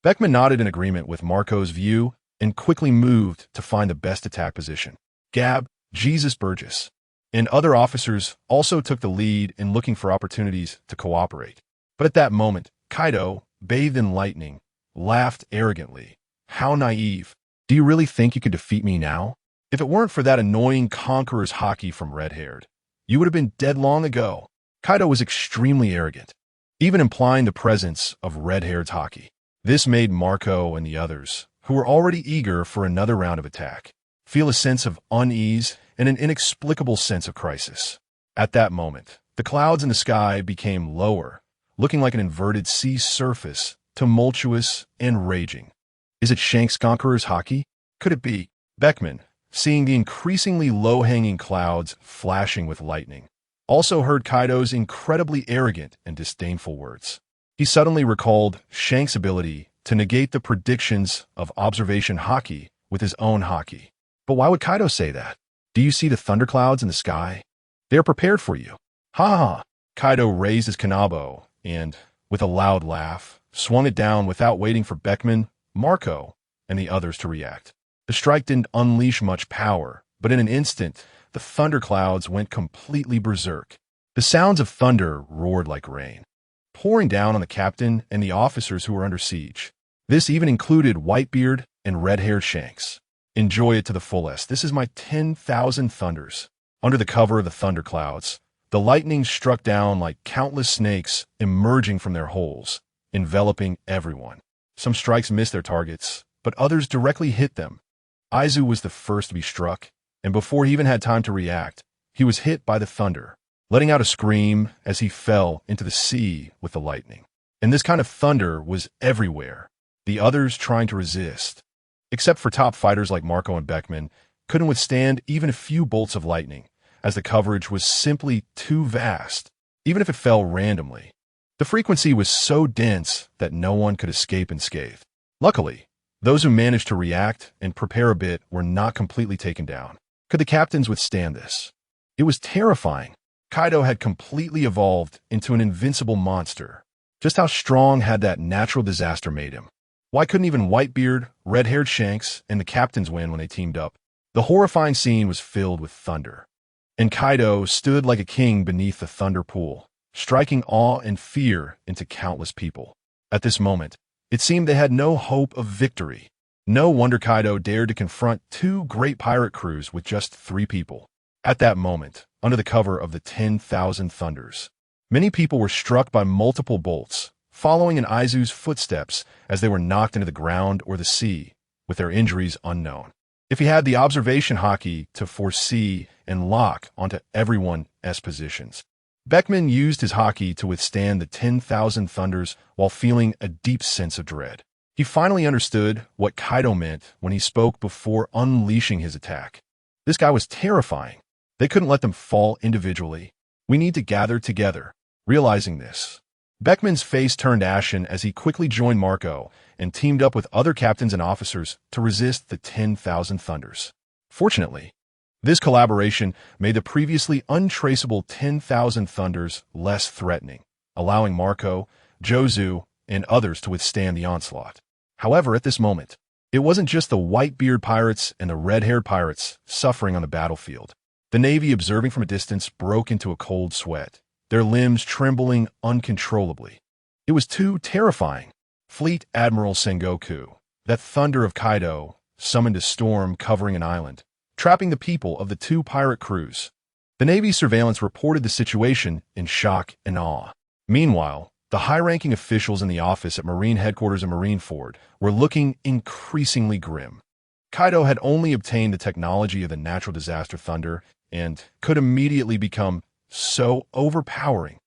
Beckman nodded in agreement with Marco's view and quickly moved to find the best attack position. Gab, Jesus Burgess, and other officers also took the lead in looking for opportunities to cooperate. But at that moment, Kaido, bathed in lightning, laughed arrogantly. "How naive. Do you really think you could defeat me now? If it weren't for that annoying Conqueror's Haki from Red-Haired, you would have been dead long ago." Kaido was extremely arrogant, even implying the presence of Red-Haired's Haki. This made Marco and the others, who were already eager for another round of attack, feel a sense of unease and an inexplicable sense of crisis. At that moment, the clouds in the sky became lower, looking like an inverted sea surface, tumultuous and raging. Is it Shanks' Conqueror's Haki? Could it be? Beckman, seeing the increasingly low-hanging clouds flashing with lightning, also heard Kaido's incredibly arrogant and disdainful words. He suddenly recalled Shanks' ability to negate the predictions of observation Haki with his own Haki. But why would Kaido say that? Do you see the thunderclouds in the sky? They are prepared for you. Ha ha! Kaido raised his kanabo and, with a loud laugh, swung it down without waiting for Beckman, Marco, and the others to react. The strike didn't unleash much power, but in an instant, the thunderclouds went completely berserk. The sounds of thunder roared like rain, pouring down on the captain and the officers who were under siege. This even included Whitebeard and red-haired Shanks. Enjoy it to the fullest. This is my 10,000 thunders. Under the cover of the thunderclouds, the lightning struck down like countless snakes emerging from their holes, enveloping everyone. Some strikes missed their targets, but others directly hit them. Aizu was the first to be struck, and before he even had time to react, he was hit by the thunder, letting out a scream as he fell into the sea with the lightning. And this kind of thunder was everywhere, the others trying to resist. Except for top fighters like Marco and Beckman, couldn't withstand even a few bolts of lightning, as the coverage was simply too vast, even if it fell randomly. The frequency was so dense that no one could escape unscathed. Luckily, those who managed to react and prepare a bit were not completely taken down. Could the captains withstand this? It was terrifying. Kaido had completely evolved into an invincible monster. Just how strong had that natural disaster made him? Why couldn't even Whitebeard, red-haired Shanks, and the captains win when they teamed up? The horrifying scene was filled with thunder, and Kaido stood like a king beneath the thunder pool, striking awe and fear into countless people. At this moment, it seemed they had no hope of victory. No wonder Kaido dared to confront two great pirate crews with just 3 people. At that moment, under the cover of the 10,000 Thunders, many people were struck by multiple bolts, following in Aizu's footsteps as they were knocked into the ground or the sea, with their injuries unknown. If he had the observation Haki to foresee and lock onto everyone's positions, Beckman used his Haki to withstand the 10,000 Thunders while feeling a deep sense of dread. He finally understood what Kaido meant when he spoke before unleashing his attack. This guy was terrifying. They couldn't let them fall individually. We need to gather together. Realizing this, Beckman's face turned ashen as he quickly joined Marco and teamed up with other captains and officers to resist the 10,000 Thunders. Fortunately, this collaboration made the previously untraceable 10,000 Thunders less threatening, allowing Marco, Jozu, and others to withstand the onslaught. However, at this moment, it wasn't just the white-beard pirates and the red-haired pirates suffering on the battlefield. The Navy, observing from a distance, broke into a cold sweat, their limbs trembling uncontrollably. It was too terrifying. Fleet Admiral Sengoku, that thunder of Kaido, summoned a storm covering an island, trapping the people of the 2 pirate crews. The Navy's surveillance reported the situation in shock and awe. Meanwhile, the high-ranking officials in the office at Marine Headquarters and Marineford were looking increasingly grim. Kaido had only obtained the technology of the natural disaster thunder and could immediately become so overpowering.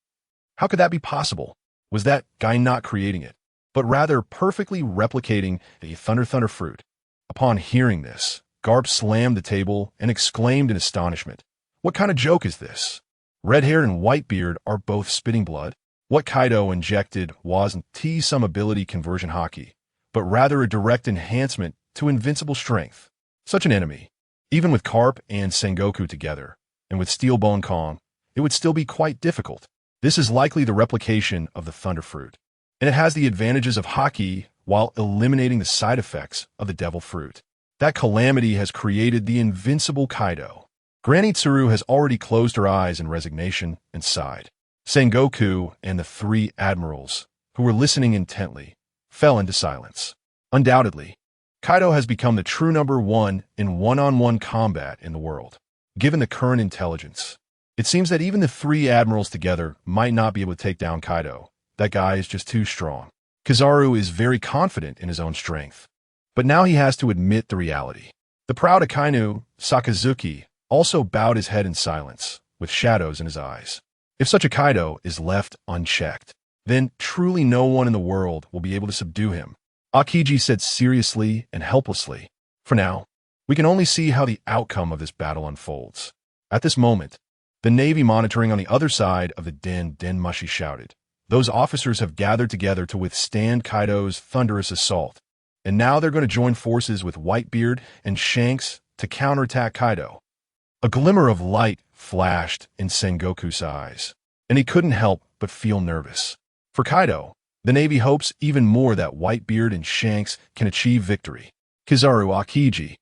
How could that be possible? Was that guy not creating it, but rather perfectly replicating the thunder fruit? Upon hearing this, Garp slammed the table and exclaimed in astonishment, "What kind of joke is this? Red-haired and Whitebeard are both spitting blood? What Kaido injected wasn't some ability conversion Haki, but rather a direct enhancement to invincible strength. Such an enemy, even with Carp and Sengoku together, and with Steelbone Kong, it would still be quite difficult. This is likely the replication of the Thunder Fruit, and it has the advantages of Haki while eliminating the side effects of the Devil Fruit. That calamity has created the invincible Kaido." Granny Tsuru has already closed her eyes in resignation and sighed. Sengoku and the 3 admirals, who were listening intently, fell into silence. Undoubtedly, Kaido has become the true number 1 in one-on-one combat in the world. Given the current intelligence, it seems that even the 3 admirals together might not be able to take down Kaido. That guy is just too strong. Kizaru is very confident in his own strength, but now he has to admit the reality. The proud Akainu, Sakazuki, also bowed his head in silence, with shadows in his eyes. If such a Kaido is left unchecked, then truly no one in the world will be able to subdue him. Akiji said seriously and helplessly, "For now, we can only see how the outcome of this battle unfolds." At this moment, the Navy monitoring on the other side of the Den Mushi shouted, "Those officers have gathered together to withstand Kaido's thunderous assault, and now they're going to join forces with Whitebeard and Shanks to counterattack Kaido." A glimmer of light flashed in Sengoku's eyes, and he couldn't help but feel nervous. For Kaido, the Navy hopes even more that Whitebeard and Shanks can achieve victory. Kizaru, Akiji,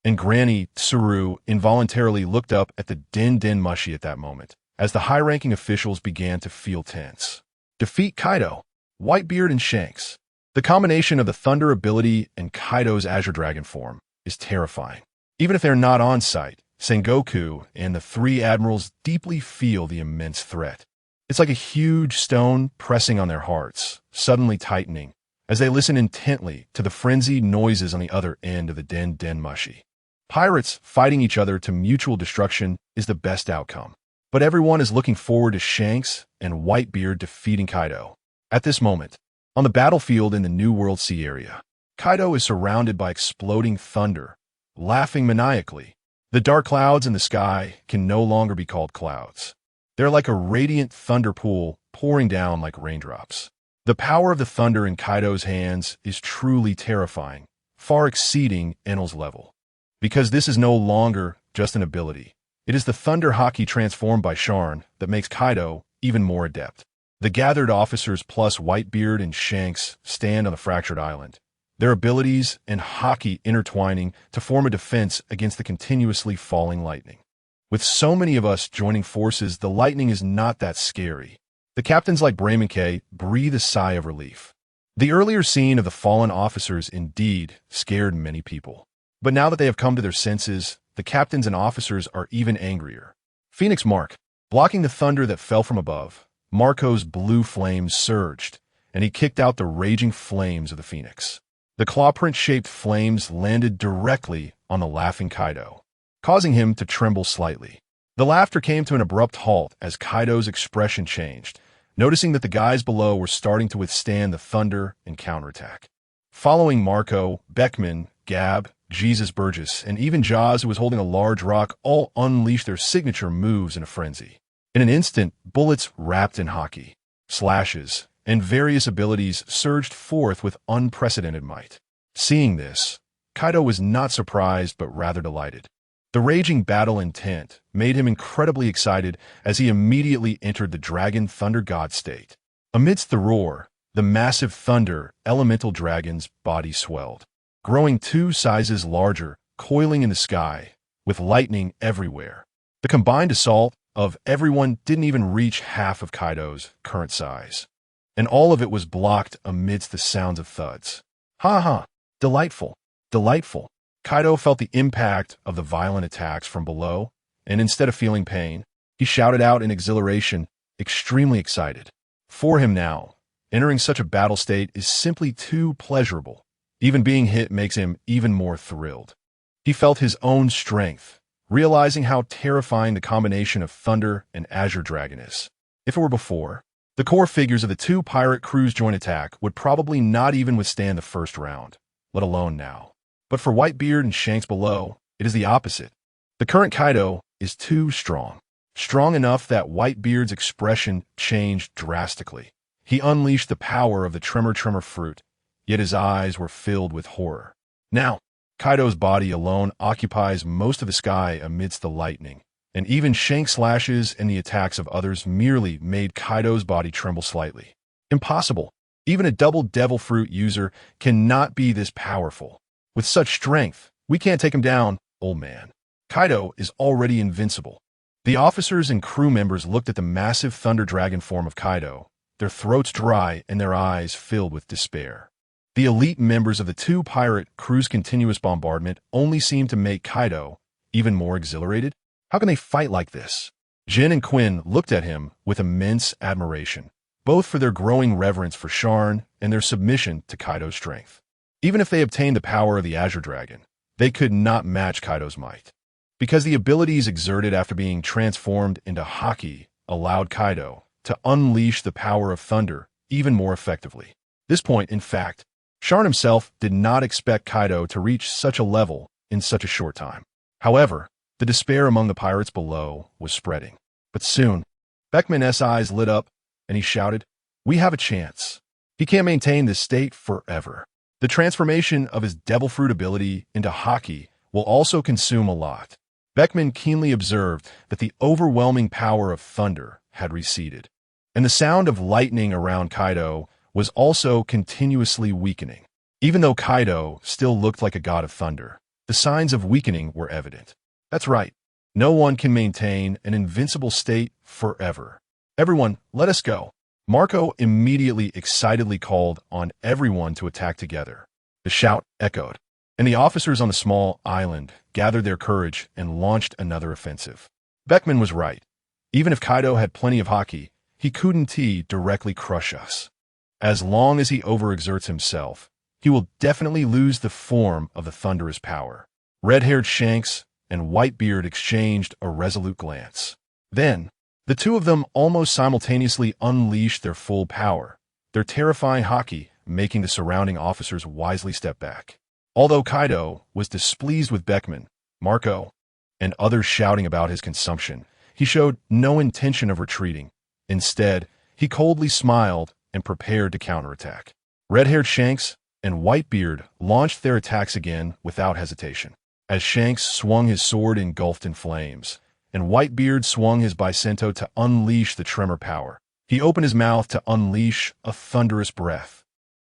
and Granny Tsuru involuntarily looked up at the Den Mushi at that moment, as the high-ranking officials began to feel tense. Defeat Kaido, Whitebeard, and Shanks. The combination of the Thunder ability and Kaido's Azure Dragon form is terrifying. Even if they're not on site, Sengoku and the 3 admirals deeply feel the immense threat. It's like a huge stone pressing on their hearts, suddenly tightening, as they listen intently to the frenzied noises on the other end of the Den Mushi. Pirates fighting each other to mutual destruction is the best outcome, but everyone is looking forward to Shanks and Whitebeard defeating Kaido. At this moment, on the battlefield in the New World Sea area, Kaido is surrounded by exploding thunder, laughing maniacally. The dark clouds in the sky can no longer be called clouds. They're like a radiant thunder pool pouring down like raindrops. The power of the thunder in Kaido's hands is truly terrifying, far exceeding Enel's level. Because this is no longer just an ability. It is the Thunder Haki transformed by Sharn that makes Kaido even more adept. The gathered officers plus Whitebeard and Shanks stand on the fractured island, their abilities and Haki intertwining to form a defense against the continuously falling lightning. With so many of us joining forces, the lightning is not that scary. The captains like Brayman K breathe a sigh of relief. The earlier scene of the fallen officers indeed scared many people. But now that they have come to their senses, the captains and officers are even angrier. Phoenix Mark, blocking the thunder that fell from above, Marco's blue flames surged, and he kicked out the raging flames of the phoenix. The clawprint-shaped flames landed directly on the laughing Kaido, causing him to tremble slightly. The laughter came to an abrupt halt as Kaido's expression changed, noticing that the guys below were starting to withstand the thunder and counterattack. Following Marco, Beckman, Gab, Jesus Burgess, and even Jaws, who was holding a large rock, all unleashed their signature moves in a frenzy. In an instant, bullets wrapped in Haki, slashes, and various abilities surged forth with unprecedented might. Seeing this, Kaido was not surprised but rather delighted. The raging battle intent made him incredibly excited as he immediately entered the Dragon Thunder God state. Amidst the roar, the massive thunder elemental dragon's body swelled, growing 2 sizes larger, coiling in the sky, with lightning everywhere. The combined assault of everyone didn't even reach half of Kaido's current size, and all of it was blocked amidst the sounds of thuds. Ha ha! Delightful! Delightful! Kaido felt the impact of the violent attacks from below, and instead of feeling pain, he shouted out in exhilaration, extremely excited. For him now, entering such a battle state is simply too pleasurable. Even being hit makes him even more thrilled. He felt his own strength, realizing how terrifying the combination of Thunder and Azure Dragon is. If it were before, the core figures of the 2 pirate crews' joint attack would probably not even withstand the first round, let alone now. But for Whitebeard and Shanks below, it is the opposite. The current Kaido is too strong. Strong enough that Whitebeard's expression changed drastically. He unleashed the power of the Tremor fruit, yet his eyes were filled with horror. Now, Kaido's body alone occupies most of the sky amidst the lightning, and even Shanks' slashes and the attacks of others merely made Kaido's body tremble slightly. Impossible. Even a double devil fruit user cannot be this powerful. With such strength, we can't take him down, old man. Kaido is already invincible. The officers and crew members looked at the massive thunder dragon form of Kaido, their throats dry and their eyes filled with despair. The elite members of the 2 pirate crews' continuous bombardment only seemed to make Kaido even more exhilarated. How can they fight like this? Jin and Quinn looked at him with immense admiration, both for their growing reverence for Sharn and their submission to Kaido's strength. Even if they obtained the power of the Azure Dragon, they could not match Kaido's might, because the abilities exerted after being transformed into Haki allowed Kaido to unleash the power of thunder even more effectively. This point, in fact, Sharn himself did not expect Kaido to reach such a level in such a short time. However, the despair among the pirates below was spreading. But soon, Beckman's eyes lit up, and he shouted, "We have a chance. He can't maintain this state forever." The transformation of his devil fruit ability into Haki will also consume a lot. Beckman keenly observed that the overwhelming power of thunder had receded, and the sound of lightning around Kaido was also continuously weakening. Even though Kaido still looked like a god of thunder, the signs of weakening were evident. That's right. No one can maintain an invincible state forever. Everyone, let us go. Marco immediately excitedly called on everyone to attack together. The shout echoed, and the officers on the small island gathered their courage and launched another offensive. Beckman was right. Even if Kaido had plenty of Haki, he couldn't directly crush us. As long as he overexerts himself, he will definitely lose the form of the thunderous power. Red-haired Shanks and Whitebeard exchanged a resolute glance. Then, the 2 of them almost simultaneously unleashed their full power, their terrifying Haki making the surrounding officers wisely step back. Although Kaido was displeased with Beckman, Marco, and others shouting about his consumption, he showed no intention of retreating. Instead, he coldly smiled and prepared to counterattack. Red-haired Shanks and Whitebeard launched their attacks again without hesitation. As Shanks swung his sword engulfed in flames, and Whitebeard swung his Bicento to unleash the tremor power, he opened his mouth to unleash a thunderous breath.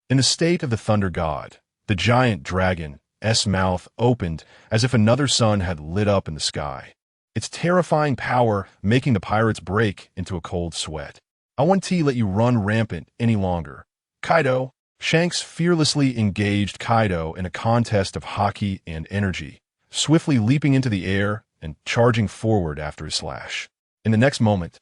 In the state of the thunder god, the giant dragon's mouth opened as if another sun had lit up in the sky, its terrifying power making the pirates break into a cold sweat. "I won't let you run rampant any longer. Kaido, Shanks fearlessly engaged Kaido in a contest of haki and energy, swiftly leaping into the air and charging forward after his slash. In the next moment,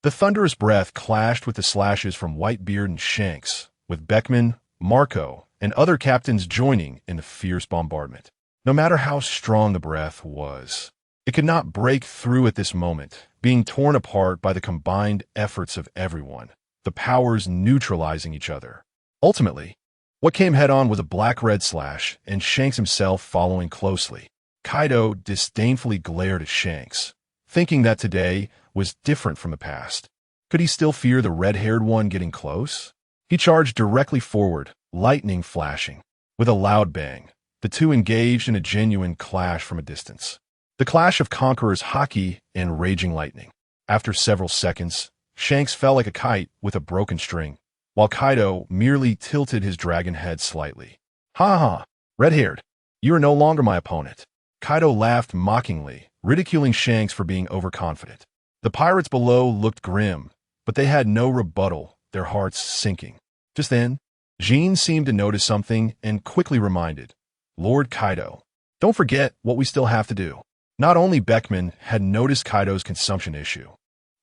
the thunderous breath clashed with the slashes from Whitebeard and Shanks, with Beckman, Marco, and other captains joining in the fierce bombardment. No matter how strong the breath was, it could not break through at this moment, being torn apart by the combined efforts of everyone, the powers neutralizing each other. Ultimately, what came head-on was a black-red slash, and Shanks himself following closely. Kaido disdainfully glared at Shanks, thinking that today was different from the past. Could he still fear the red-haired one getting close? He charged directly forward, lightning flashing. With a loud bang, the two engaged in a genuine clash from a distance. The clash of conquerors Haki and raging lightning. After several seconds, Shanks fell like a kite with a broken string, while Kaido merely tilted his dragon head slightly. Ha ha, red-haired, you are no longer my opponent. Kaido laughed mockingly, ridiculing Shanks for being overconfident. The pirates below looked grim, but they had no rebuttal, their hearts sinking. Just then, Jean seemed to notice something and quickly reminded, Lord Kaido, don't forget what we still have to do. Not only Beckman had noticed Kaido's consumption issue,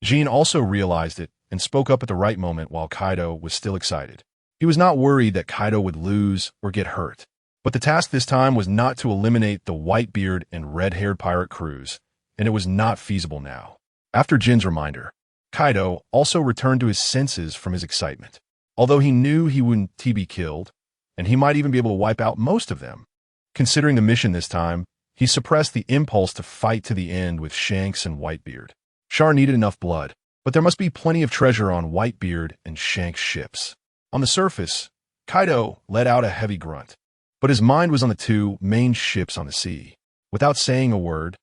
Jean also realized it and spoke up at the right moment while Kaido was still excited. He was not worried that Kaido would lose or get hurt, but the task this time was not to eliminate the Whitebeard and red-haired pirate crews, and it was not feasible now. After Jin's reminder, Kaido also returned to his senses from his excitement. Although he knew he wouldn't be killed, and he might even be able to wipe out most of them. Considering the mission this time, he suppressed the impulse to fight to the end with Shanks and Whitebeard. Sharn needed enough blood, but there must be plenty of treasure on Whitebeard and Shanks' ships. On the surface, Kaido let out a heavy grunt, but his mind was on the two main ships on the sea. Without saying a word,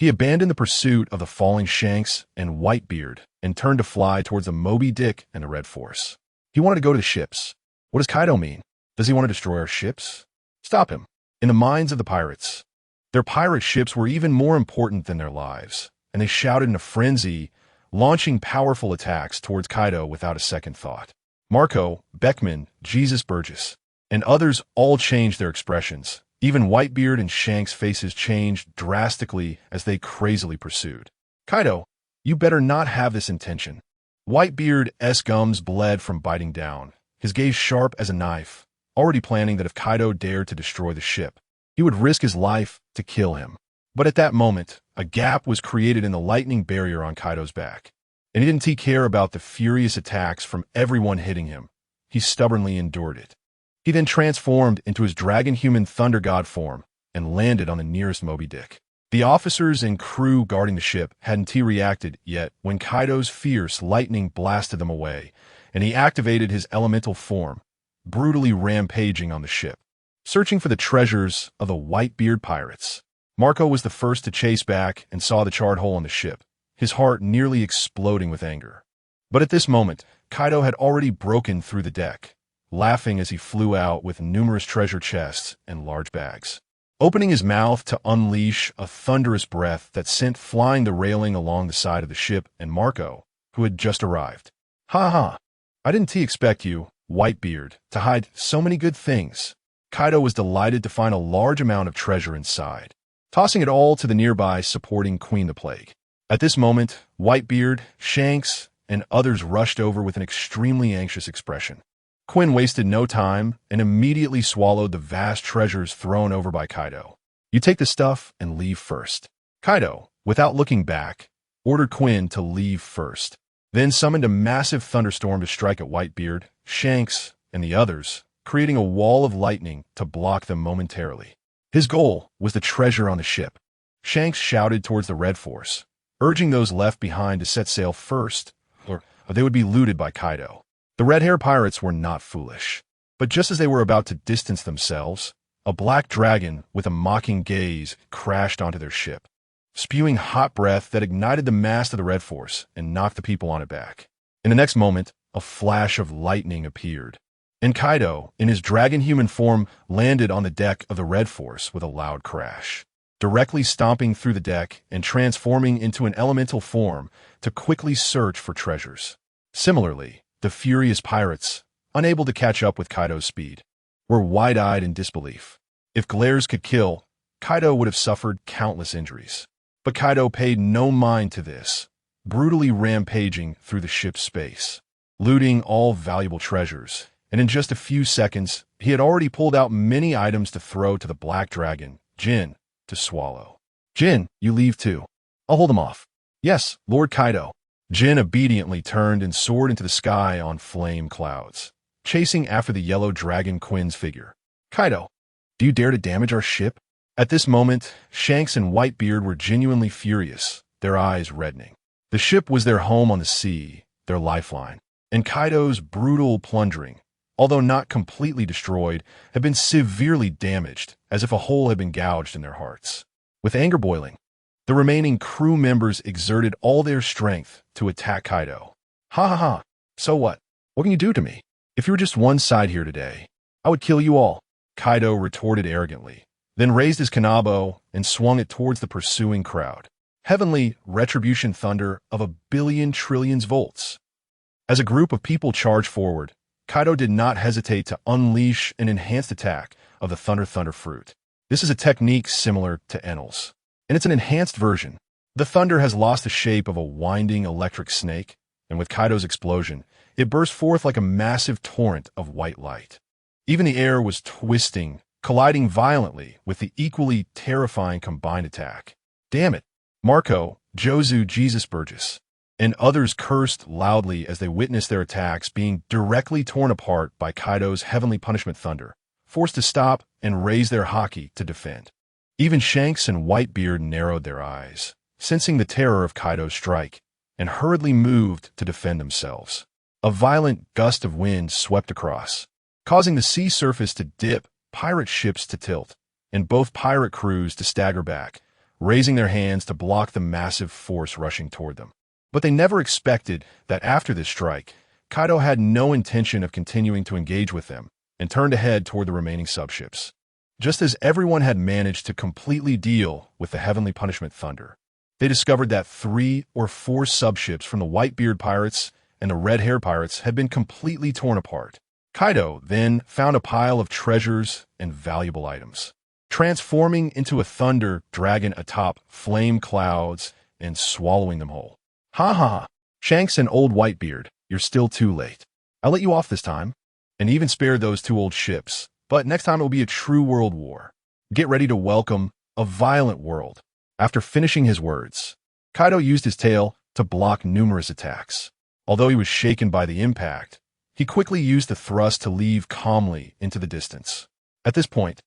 he abandoned the pursuit of the falling Shanks and Whitebeard and turned to fly towards the Moby Dick and the Red Force. He wanted to go to the ships. What does Kaido mean? Does he want to destroy our ships? Stop him. In the minds of the pirates, their pirate ships were even more important than their lives, and they shouted in a frenzy, launching powerful attacks towards Kaido without a second thought. Marco, Beckman, Jesus Burgess, and others all changed their expressions. Even Whitebeard and Shanks' faces changed drastically as they pursued. Kaido, you better not have this intention. Whitebeard's gums bled from biting down, his gaze sharp as a knife, already planning that if Kaido dared to destroy the ship, he would risk his life to kill him. But at that moment, a gap was created in the lightning barrier on Kaido's back, and he didn't care about the furious attacks from everyone hitting him. He stubbornly endured it. He then transformed into his dragon-human thunder god form and landed on the nearest Moby Dick. The officers and crew guarding the ship hadn't reacted yet when Kaido's fierce lightning blasted them away, and he activated his elemental form, brutally rampaging on the ship, searching for the treasures of the Whitebeard pirates. Marco was the first to chase back and saw the charred hole on the ship, his heart nearly exploding with anger. But at this moment, Kaido had already broken through the deck, laughing as he flew out with numerous treasure chests and large bags, opening his mouth to unleash a thunderous breath that sent flying the railing along the side of the ship and Marco, who had just arrived. Ha ha, I didn't expect you, Whitebeard, to hide so many good things. Kaido was delighted to find a large amount of treasure inside, tossing it all to the nearby supporting Queen the Plague. At this moment, Whitebeard, Shanks, and others rushed over with an extremely anxious expression. Quinn wasted no time and immediately swallowed the vast treasures thrown over by Kaido. You take the stuff and leave first. Kaido, without looking back, ordered Quinn to leave first, then summoned a massive thunderstorm to strike at Whitebeard, Shanks, and the others, creating a wall of lightning to block them momentarily. His goal was the treasure on the ship. Shanks shouted towards the Red Force, urging those left behind to set sail first, or they would be looted by Kaido. The red-haired pirates were not foolish, but just as they were about to distance themselves, a black dragon with a mocking gaze crashed onto their ship, spewing hot breath that ignited the mast of the Red Force and knocked the people on it back. In the next moment, a flash of lightning appeared, and Kaido, in his dragon-human form, landed on the deck of the Red Force with a loud crash, directly stomping through the deck and transforming into an elemental form to quickly search for treasures. Similarly, the furious pirates, unable to catch up with Kaido's speed, were wide-eyed in disbelief. If glares could kill, Kaido would have suffered countless injuries. But Kaido paid no mind to this, brutally rampaging through the ship's space, looting all valuable treasures, and in just a few seconds, he had already pulled out many items to throw to the Black Dragon, Jin, to swallow. Jin, you leave too. I'll hold them off. Yes, Lord Kaido. Jin obediently turned and soared into the sky on flame clouds, chasing after the yellow dragon Quinn's figure. Kaido, do you dare to damage our ship? At this moment, Shanks and Whitebeard were genuinely furious, their eyes reddening. The ship was their home on the sea, their lifeline, and Kaido's brutal plundering, although not completely destroyed, had been severely damaged, as if a hole had been gouged in their hearts. With anger boiling, the remaining crew members exerted all their strength to attack Kaido. Ha ha ha, so what? What can you do to me? If you were just one side here today, I would kill you all, Kaido retorted arrogantly, then raised his kanabo and swung it towards the pursuing crowd. Heavenly retribution thunder of 1,000,000,000,000,000 volts. As a group of people charged forward, Kaido did not hesitate to unleash an enhanced attack of the Thunder fruit. This is a technique similar to Enel's, and it's an enhanced version. The thunder has lost the shape of a winding electric snake, and with Kaido's explosion, it burst forth like a massive torrent of white light. Even the air was twisting, colliding violently with the equally terrifying combined attack. Damn it! Marco, Jozu Jesus Burgess, and others cursed loudly as they witnessed their attacks being directly torn apart by Kaido's heavenly punishment thunder, forced to stop and raise their haki to defend. Even Shanks and Whitebeard narrowed their eyes, sensing the terror of Kaido's strike, and hurriedly moved to defend themselves. A violent gust of wind swept across, causing the sea surface to dip, pirate ships to tilt, and both pirate crews to stagger back, raising their hands to block the massive force rushing toward them. But they never expected that after this strike, Kaido had no intention of continuing to engage with them and turned ahead toward the remaining subships. Just as everyone had managed to completely deal with the heavenly punishment thunder, they discovered that 3 or 4 subships from the Whitebeard pirates and the red-haired pirates had been completely torn apart. Kaido then found a pile of treasures and valuable items, transforming into a thunder dragon atop flame clouds and swallowing them whole. Ha ha! Shanks and old Whitebeard, you're still too late. I'll let you off this time, and even spare those 2 old ships, but next time it will be a true world war. Get ready to welcome a violent world. After finishing his words, Kaido used his tail to block numerous attacks. Although he was shaken by the impact, he quickly used the thrust to leave calmly into the distance. At this point,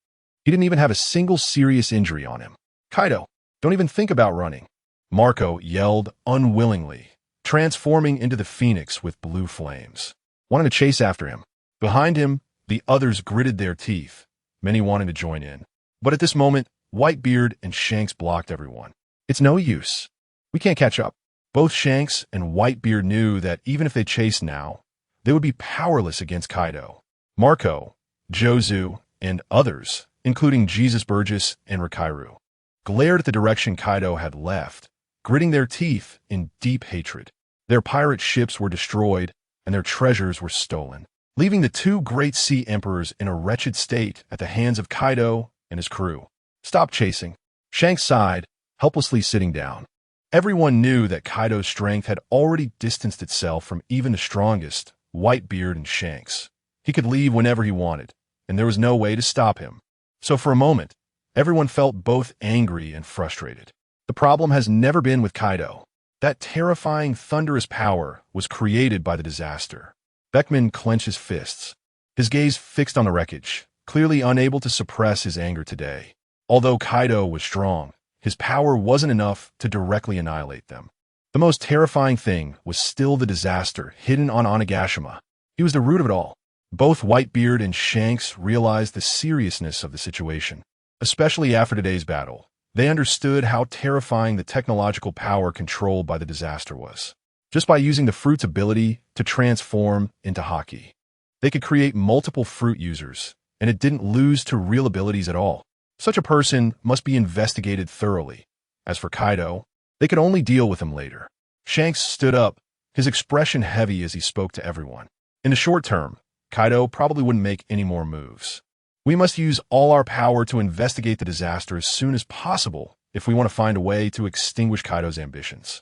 he didn't even have a single serious injury on him. Kaido, don't even think about running, Marco yelled unwillingly, transforming into the phoenix with blue flames, wanting to chase after him. Behind him, the others gritted their teeth, many wanting to join in. But at this moment, Whitebeard and Shanks blocked everyone. It's no use. We can't catch up. Both Shanks and Whitebeard knew that even if they chased now, they would be powerless against Kaido. Marco, Jozu, and others, including Jesus Burgess and Rikairu, glared at the direction Kaido had left, gritting their teeth in deep hatred. Their pirate ships were destroyed, and their treasures were stolen, leaving the 2 great sea emperors in a wretched state at the hands of Kaido and his crew. Stop chasing. Shanks sighed, helplessly sitting down. Everyone knew that Kaido's strength had already distanced itself from even the strongest, Whitebeard and Shanks. He could leave whenever he wanted, and there was no way to stop him. So for a moment, everyone felt both angry and frustrated. The problem has never been with Kaido. That terrifying, thunderous power was created by the disaster. Beckman clenched his fists, his gaze fixed on the wreckage, clearly unable to suppress his anger today. Although Kaido was strong, his power wasn't enough to directly annihilate them. The most terrifying thing was still the disaster hidden on Onigashima. He was the root of it all. Both Whitebeard and Shanks realized the seriousness of the situation, especially after today's battle. They understood how terrifying the technological power controlled by the disaster was. Just by using the fruit's ability to transform into Haki, they could create multiple fruit users, and it didn't lose to real abilities at all. Such a person must be investigated thoroughly. As for Kaido, they could only deal with him later. Shanks stood up, his expression heavy as he spoke to everyone. In the short term, Kaido probably wouldn't make any more moves. We must use all our power to investigate the disaster as soon as possible if we want to find a way to extinguish Kaido's ambitions.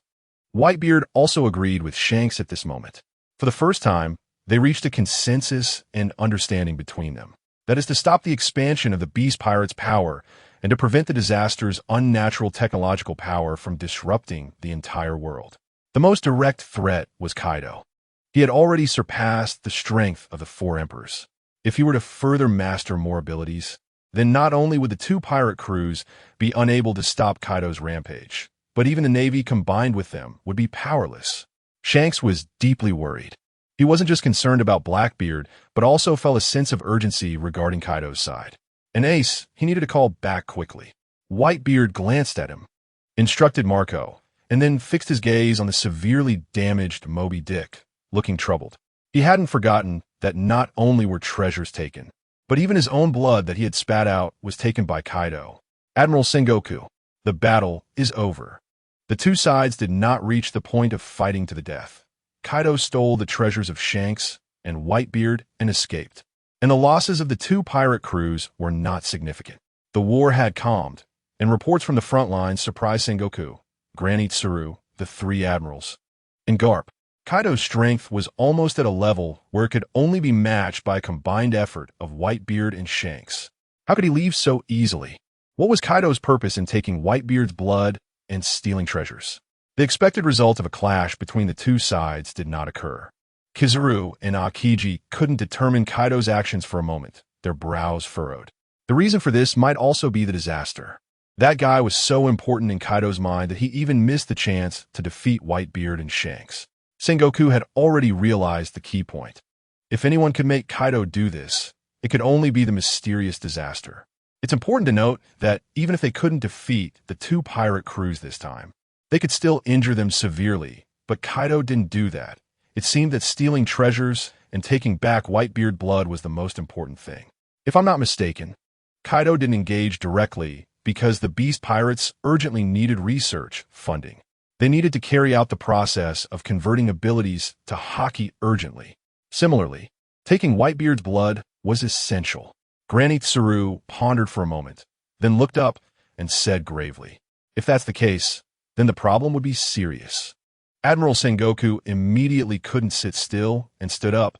Whitebeard also agreed with Shanks at this moment. For the first time, they reached a consensus and understanding between them. That is to stop the expansion of the Beast Pirates' power and to prevent the disaster's unnatural technological power from disrupting the entire world. The most direct threat was Kaido. He had already surpassed the strength of the four emperors. If he were to further master more abilities, then not only would the two pirate crews be unable to stop Kaido's rampage, but even the Navy combined with them would be powerless. Shanks was deeply worried. He wasn't just concerned about Blackbeard, but also felt a sense of urgency regarding Kaido's side. An ace, he needed to call back quickly. Whitebeard glanced at him, instructed Marco, and then fixed his gaze on the severely damaged Moby Dick, looking troubled. He hadn't forgotten that not only were treasures taken, but even his own blood that he had spat out was taken by Kaido. Admiral Sengoku, the battle is over. The two sides did not reach the point of fighting to the death. Kaido stole the treasures of Shanks and Whitebeard and escaped. And the losses of the two pirate crews were not significant. The war had calmed, and reports from the front lines surprised Sengoku, Granite Tsuru, the three admirals, and Garp. Kaido's strength was almost at a level where it could only be matched by a combined effort of Whitebeard and Shanks. How could he leave so easily? What was Kaido's purpose in taking Whitebeard's blood and stealing treasures? The expected result of a clash between the two sides did not occur. Kizaru and Aokiji couldn't determine Kaido's actions for a moment, their brows furrowed. The reason for this might also be the disaster. That guy was so important in Kaido's mind that he even missed the chance to defeat Whitebeard and Shanks. Sengoku had already realized the key point. If anyone could make Kaido do this, it could only be the mysterious disaster. It's important to note that even if they couldn't defeat the two pirate crews this time, they could still injure them severely, but Kaido didn't do that. It seemed that stealing treasures and taking back Whitebeard blood was the most important thing. If I'm not mistaken, Kaido didn't engage directly because the Beast Pirates urgently needed research funding. They needed to carry out the process of converting abilities to Haki urgently. Similarly, taking Whitebeard's blood was essential. Granite Tsuru pondered for a moment, then looked up and said gravely, "If that's the case, then the problem would be serious." Admiral Sengoku immediately couldn't sit still and stood up.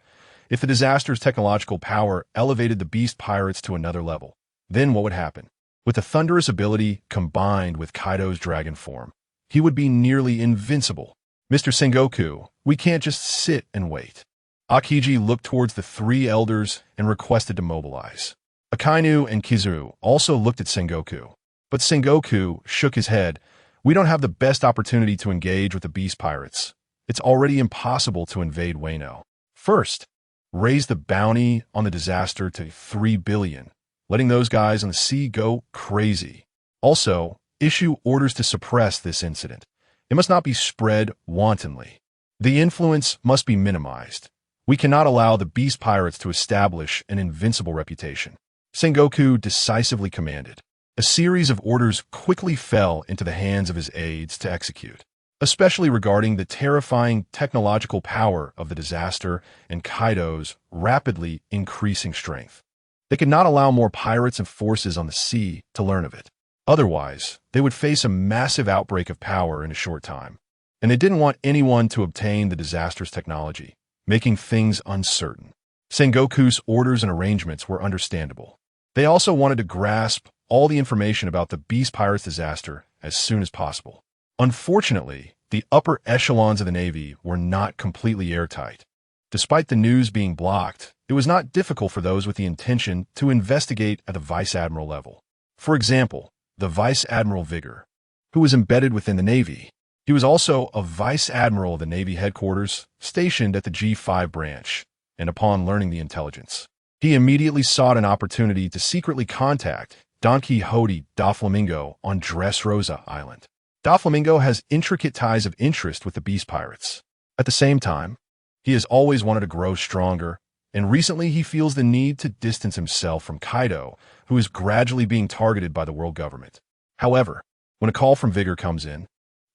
If the disaster's technological power elevated the Beast Pirates to another level, then what would happen? With the thunderous ability combined with Kaido's dragon form, he would be nearly invincible. "Mr. Sengoku, we can't just sit and wait." Aokiji looked towards the three elders and requested to mobilize. Akainu and Kizaru also looked at Sengoku, but Sengoku shook his head. "We don't have the best opportunity to engage with the Beast Pirates. It's already impossible to invade Wano. First, raise the bounty on the disaster to 3 billion, letting those guys on the sea go crazy. Also, issue orders to suppress this incident. It must not be spread wantonly. The influence must be minimized. We cannot allow the Beast Pirates to establish an invincible reputation." Sengoku decisively commanded. A series of orders quickly fell into the hands of his aides to execute, especially regarding the terrifying technological power of the disaster and Kaido's rapidly increasing strength. They could not allow more pirates and forces on the sea to learn of it. Otherwise, they would face a massive outbreak of power in a short time. And they didn't want anyone to obtain the disaster's technology, making things uncertain. Sengoku's orders and arrangements were understandable. They also wanted to grasp all the information about the Beast Pirates disaster as soon as possible. Unfortunately, the upper echelons of the Navy were not completely airtight. Despite the news being blocked, it was not difficult for those with the intention to investigate at the Vice Admiral level. For example, the Vice Admiral Vigor, who was embedded within the Navy. He was also a Vice Admiral of the Navy headquarters, stationed at the G5 branch, and upon learning the intelligence, he immediately sought an opportunity to secretly contact Don Quixote Doflamingo on Dressrosa Island. Doflamingo has intricate ties of interest with the Beast Pirates. At the same time, he has always wanted to grow stronger, and recently he feels the need to distance himself from Kaido, who is gradually being targeted by the world government. However, when a call from Vigor comes in,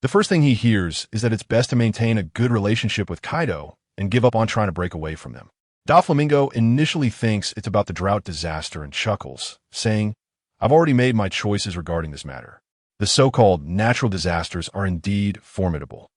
the first thing he hears is that it's best to maintain a good relationship with Kaido and give up on trying to break away from them. Doflamingo initially thinks it's about the drought disaster and chuckles, saying, "I've already made my choices regarding this matter. The so-called natural disasters are indeed formidable,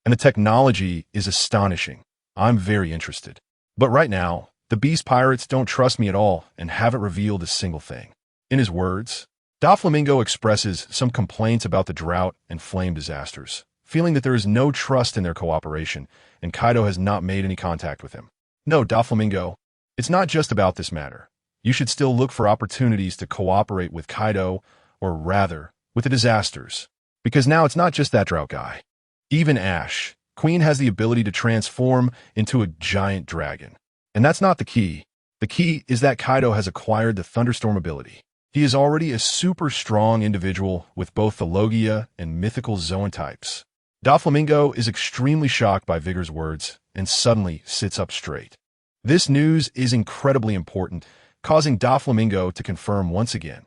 and the technology is astonishing. I'm very interested. But right now, the beast pirates don't trust me at all and haven't revealed a single thing." In his words, Doflamingo expresses some complaints about the drought and flame disasters, feeling that there is no trust in their cooperation, and Kaido has not made any contact with him. "No, Doflamingo, it's not just about this matter. You should still look for opportunities to cooperate with Kaido, or rather, with the disasters, because now it's not just that drought guy. Even Ash, Queen, has the ability to transform into a giant dragon. And that's not the key. The key is that Kaido has acquired the thunderstorm ability. He is already a super strong individual with both the Logia and mythical Zoan types." Doflamingo is extremely shocked by Vigor's words and suddenly sits up straight. This news is incredibly important, causing Doflamingo to confirm once again.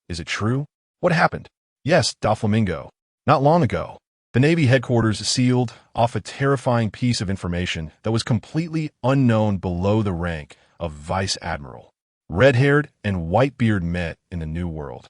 "Is it true? What happened?" "Yes, Doflamingo. Not long ago, the Navy headquarters sealed off a terrifying piece of information that was completely unknown below the rank of Vice Admiral. Red-haired and Whitebeard met in the New World.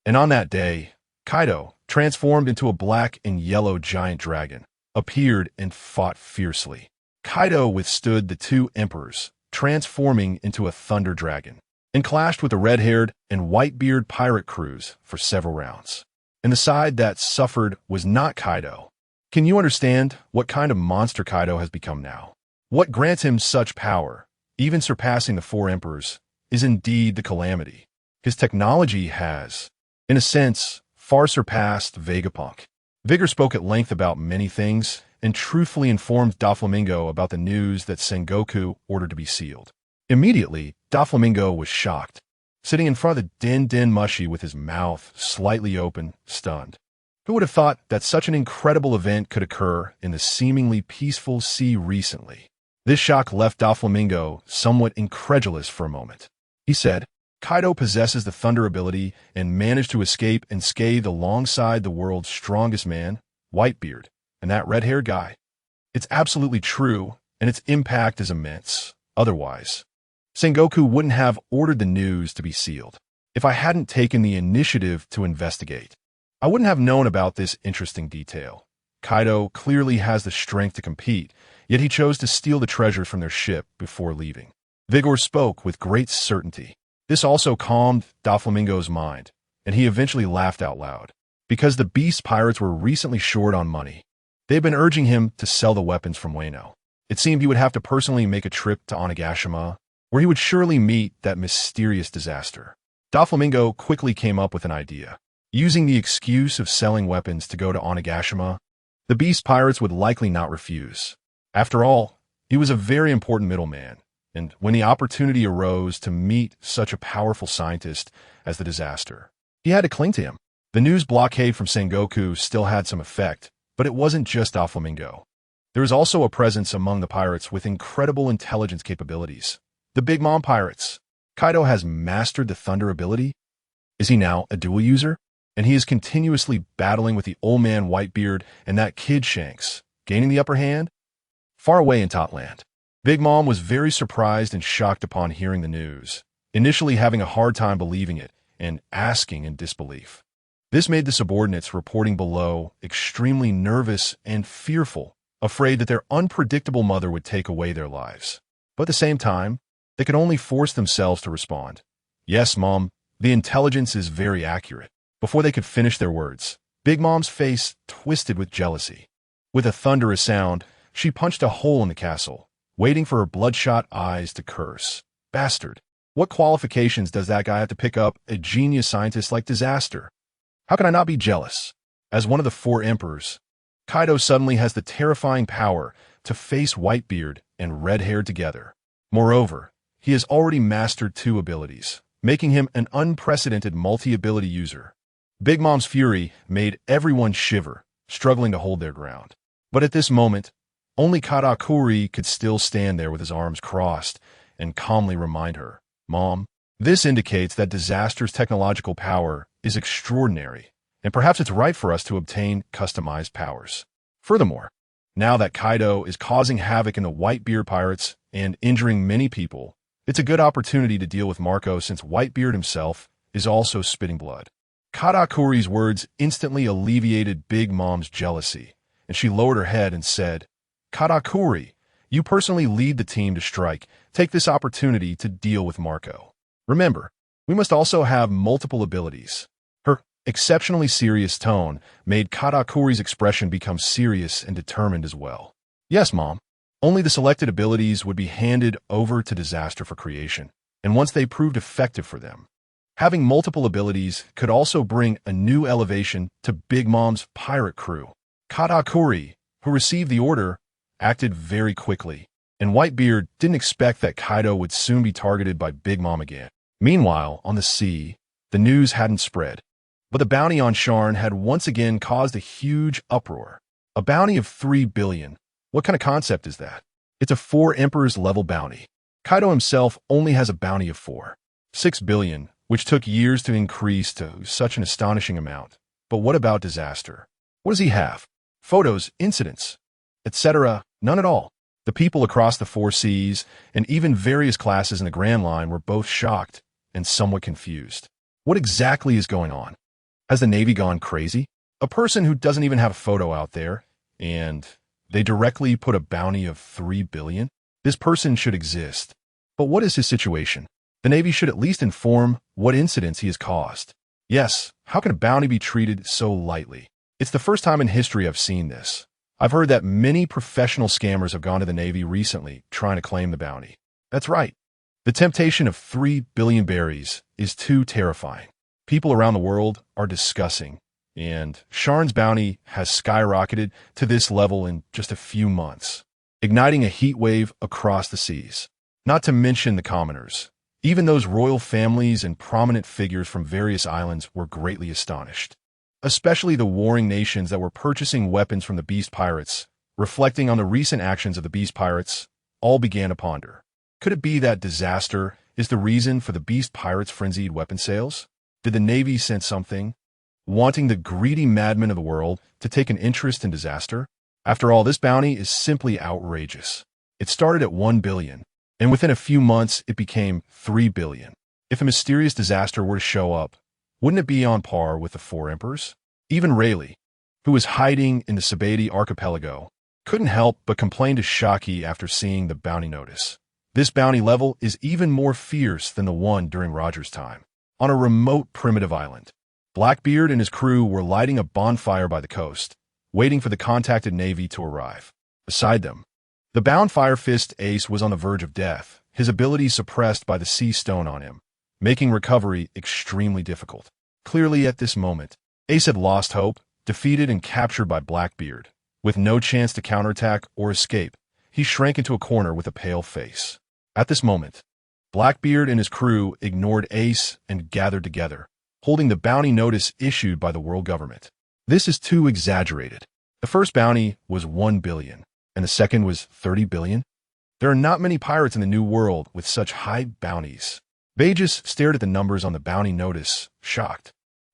And on that day, Kaido, transformed into a black and yellow giant dragon, appeared and fought fiercely. Kaido withstood the two emperors, transforming into a thunder dragon, and clashed with the red-haired and Whitebeard pirate crews for several rounds. And the side that suffered was not Kaido. Can you understand what kind of monster Kaido has become now? What grants him such power, even surpassing the four emperors, is indeed the calamity. His technology has, in a sense, far surpassed Vegapunk. Vigor spoke at length about many things and truthfully informed Doflamingo about the news that Sengoku ordered to be sealed. Immediately, Doflamingo was shocked, sitting in front of the Den Mushi with his mouth slightly open, stunned. Who would have thought that such an incredible event could occur in the seemingly peaceful sea recently? This shock left Doflamingo somewhat incredulous for a moment. He said, "Kaido possesses the thunder ability and managed to escape unscathed alongside the world's strongest man, Whitebeard, and that red-haired guy." "It's absolutely true, and its impact is immense. Otherwise, Sengoku wouldn't have ordered the news to be sealed. If I hadn't taken the initiative to investigate, I wouldn't have known about this interesting detail. Kaido clearly has the strength to compete, yet he chose to steal the treasure from their ship before leaving." Vigor spoke with great certainty. This also calmed Doflamingo's mind, and he eventually laughed out loud. Because the beast pirates were recently short on money, they'd been urging him to sell the weapons from Wano. It seemed he would have to personally make a trip to Onigashima, where he would surely meet that mysterious disaster. Doflamingo quickly came up with an idea. Using the excuse of selling weapons to go to Onigashima, the beast pirates would likely not refuse. After all, he was a very important middleman, and when the opportunity arose to meet such a powerful scientist as the disaster, he had to cling to him. The news blockade from Sengoku still had some effect, but it wasn't just Doflamingo. There was also a presence among the pirates with incredible intelligence capabilities. The Big Mom pirates. Kaido has mastered the thunder ability. Is he now a dual user? And he is continuously battling with the old man Whitebeard and that kid Shanks, gaining the upper hand? Far away in Totland, Big Mom was very surprised and shocked upon hearing the news, initially having a hard time believing it and asking in disbelief. This made the subordinates reporting below extremely nervous and fearful, afraid that their unpredictable mother would take away their lives. But at the same time, they could only force themselves to respond. "Yes, Mom, the intelligence is very accurate." Before they could finish their words, Big Mom's face twisted with jealousy. With a thunderous sound, she punched a hole in the castle, waiting for her bloodshot eyes to curse. "Bastard! What qualifications does that guy have to pick up a genius scientist like Disaster? How can I not be jealous?" As one of the four emperors, Kaido suddenly has the terrifying power to face Whitebeard and Redhair together. Moreover, he has already mastered two abilities, making him an unprecedented multi-ability user. Big Mom's fury made everyone shiver, struggling to hold their ground. But at this moment, only Katakuri could still stand there with his arms crossed and calmly remind her, "Mom, this indicates that Disaster's technological power is extraordinary, and perhaps it's right for us to obtain customized powers." Furthermore, now that Kaido is causing havoc in the Whitebeard pirates and injuring many people, it's a good opportunity to deal with Marco since Whitebeard himself is also spitting blood. Katakuri's words instantly alleviated Big Mom's jealousy, and she lowered her head and said, "Katakuri, you personally lead the team to strike. Take this opportunity to deal with Marco. Remember, we must also have multiple abilities." Her exceptionally serious tone made Katakuri's expression become serious and determined as well. "Yes, Mom. Only the selected abilities would be handed over to Disaster for creation, and once they proved effective for them. Having multiple abilities could also bring a new elevation to Big Mom's pirate crew." Katakuri, who received the order, acted very quickly, and Whitebeard didn't expect that Kaido would soon be targeted by Big Mom again. Meanwhile, on the sea, the news hadn't spread, but the bounty on Sharn had once again caused a huge uproar. A bounty of 3 billion. What kind of concept is that? It's a 4 Emperors level bounty. Kaido himself only has a bounty of 6 billion, which took years to increase to such an astonishing amount. But what about Disaster? What does he have? Photos, incidents, etc. None at all. The people across the 4 seas, and even various classes in the Grand Line, were both shocked and somewhat confused. What exactly is going on? Has the Navy gone crazy? A person who doesn't even have a photo out there, and they directly put a bounty of 3 billion? This person should exist. But what is his situation? The Navy should at least inform what incidents he has caused. Yes, how can a bounty be treated so lightly? It's the first time in history I've seen this. I've heard that many professional scammers have gone to the Navy recently trying to claim the bounty. That's right. The temptation of 3 billion berries is too terrifying. People around the world are discussing, and Sharn's bounty has skyrocketed to this level in just a few months, igniting a heat wave across the seas. Not to mention the commoners. Even those royal families and prominent figures from various islands were greatly astonished. Especially the warring nations that were purchasing weapons from the Beast Pirates, reflecting on the recent actions of the Beast Pirates, all began to ponder. Could it be that Disaster is the reason for the Beast Pirates' frenzied weapon sales? Did the Navy sense something, wanting the greedy madmen of the world to take an interest in Disaster? After all, this bounty is simply outrageous. It started at 1 billion, and within a few months it became 3 billion. If a mysterious disaster were to show up, wouldn't it be on par with the 4 Emperors? Even Rayleigh, who was hiding in the Sabati archipelago, couldn't help but complain to Shaki after seeing the bounty notice. This bounty level is even more fierce than the one during Roger's time. On a remote primitive island, Blackbeard and his crew were lighting a bonfire by the coast, waiting for the contacted Navy to arrive. Beside them, the bound Fire Fist Ace was on the verge of death, his abilities suppressed by the sea stone on him, making recovery extremely difficult. Clearly at this moment, Ace had lost hope, defeated and captured by Blackbeard. With no chance to counterattack or escape, he shrank into a corner with a pale face. At this moment, Blackbeard and his crew ignored Ace and gathered together, holding the bounty notice issued by the world government. This is too exaggerated. The first bounty was 1 billion, and the second was 30 billion. There are not many pirates in the New World with such high bounties. Bagus stared at the numbers on the bounty notice, shocked.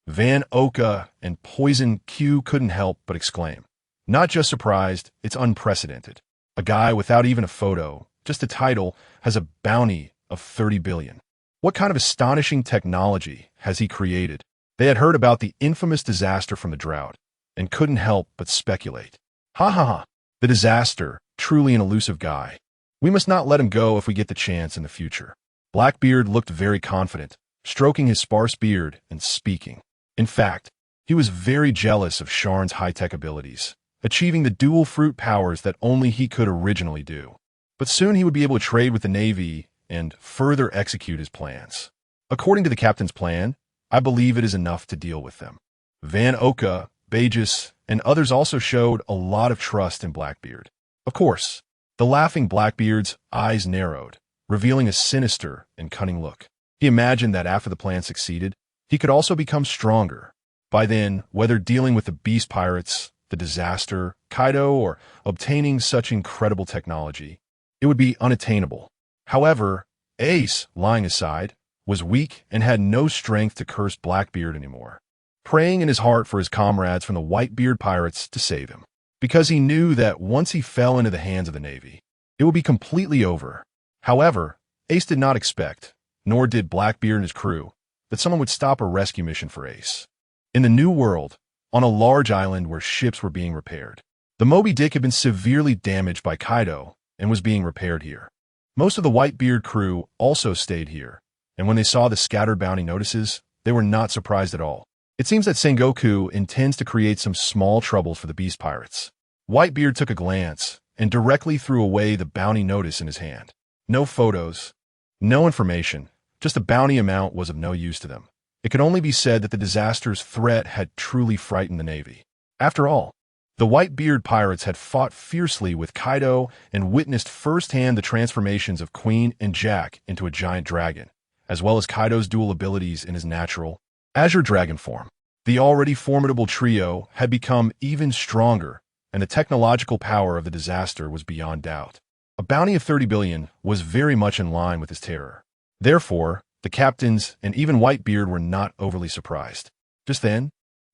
Van Oka and Poison Q couldn't help but exclaim. Not just surprised, it's unprecedented. A guy without even a photo, just a title, has a bounty of 30 billion. What kind of astonishing technology has he created? They had heard about the infamous disaster from the drought, and couldn't help but speculate. Ha ha ha, the disaster, truly an elusive guy. We must not let him go if we get the chance in the future. Blackbeard looked very confident, stroking his sparse beard and speaking. In fact, he was very jealous of Sharn's high-tech abilities, achieving the dual fruit powers that only he could originally do. But soon he would be able to trade with the Navy and further execute his plans. According to the captain's plan, I believe it is enough to deal with them. Van Oka, Bagus, and others also showed a lot of trust in Blackbeard. Of course, the laughing Blackbeard's eyes narrowed, revealing a sinister and cunning look. He imagined that after the plan succeeded, he could also become stronger. By then, whether dealing with the Beast Pirates, the disaster, Kaido, or obtaining such incredible technology, it would be unattainable. However, Ace, lying aside, was weak and had no strength to curse Blackbeard anymore, praying in his heart for his comrades from the Whitebeard pirates to save him, because he knew that once he fell into the hands of the Navy, it would be completely over. However, Ace did not expect, nor did Blackbeard and his crew, that someone would stop a rescue mission for Ace. In the New World, on a large island where ships were being repaired, the Moby Dick had been severely damaged by Kaido and was being repaired here. Most of the Whitebeard crew also stayed here, and when they saw the scattered bounty notices, they were not surprised at all. It seems that Sengoku intends to create some small troubles for the Beast Pirates. Whitebeard took a glance and directly threw away the bounty notice in his hand. No photos, no information, just the bounty amount was of no use to them. It could only be said that the disaster's threat had truly frightened the Navy. After all, the Whitebeard pirates had fought fiercely with Kaido and witnessed firsthand the transformations of Queen and Jack into a giant dragon, as well as Kaido's dual abilities in his natural Azure Dragon form. The already formidable trio had become even stronger, and the technological power of the disaster was beyond doubt. A bounty of 30 billion was very much in line with his terror. Therefore, the captains and even Whitebeard were not overly surprised. Just then,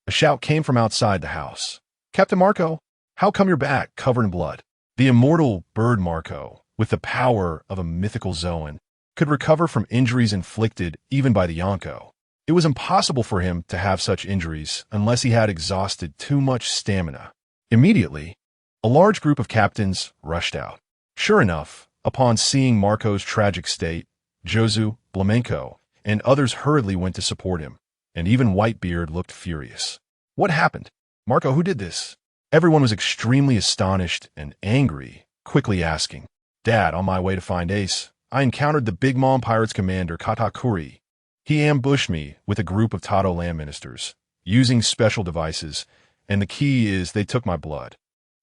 a shout came from outside the house. "Captain Marco, how come you're back, covered in blood?" The immortal bird Marco, with the power of a mythical Zoan, could recover from injuries inflicted even by the Yonko. It was impossible for him to have such injuries unless he had exhausted too much stamina. Immediately, a large group of captains rushed out. Sure enough, upon seeing Marco's tragic state, Jozu, Blamenko, and others hurriedly went to support him, and even Whitebeard looked furious. "What happened? Marco, who did this?" Everyone was extremely astonished and angry, quickly asking. "Dad, on my way to find Ace, I encountered the Big Mom Pirates commander Katakuri. He ambushed me with a group of Tado land ministers, using special devices, and the key is they took my blood."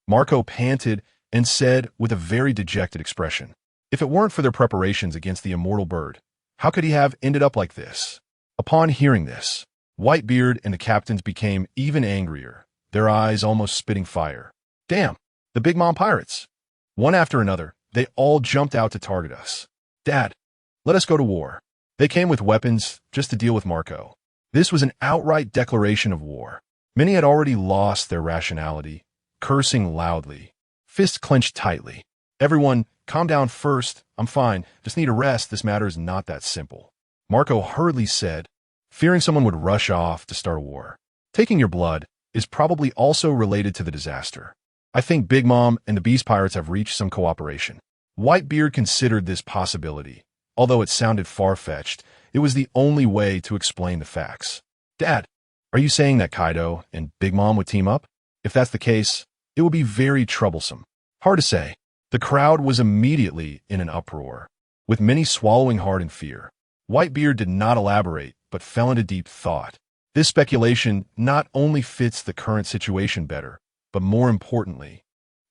Marco panted and said with a very dejected expression, "If it weren't for their preparations against the immortal bird, how could he have ended up like this?" Upon hearing this, Whitebeard and the captains became even angrier, their eyes almost spitting fire. "Damn, the Big Mom Pirates!" One after another, they all jumped out to target us. "Dad, let us go to war." They came with weapons just to deal with Marco. This was an outright declaration of war. Many had already lost their rationality, cursing loudly, fists clenched tightly. "Everyone, calm down first. I'm fine. Just need a rest. This matter is not that simple," Marco hurriedly said, fearing someone would rush off to start a war. "Taking your blood is probably also related to the disaster. I think Big Mom and the Beast Pirates have reached some cooperation." Whitebeard considered this possibility. Although it sounded far-fetched, it was the only way to explain the facts. "Dad, are you saying that Kaido and Big Mom would team up? If that's the case, it would be very troublesome." Hard to say. The crowd was immediately in an uproar, with many swallowing hard in fear. Whitebeard did not elaborate, but fell into deep thought. This speculation not only fits the current situation better, but more importantly,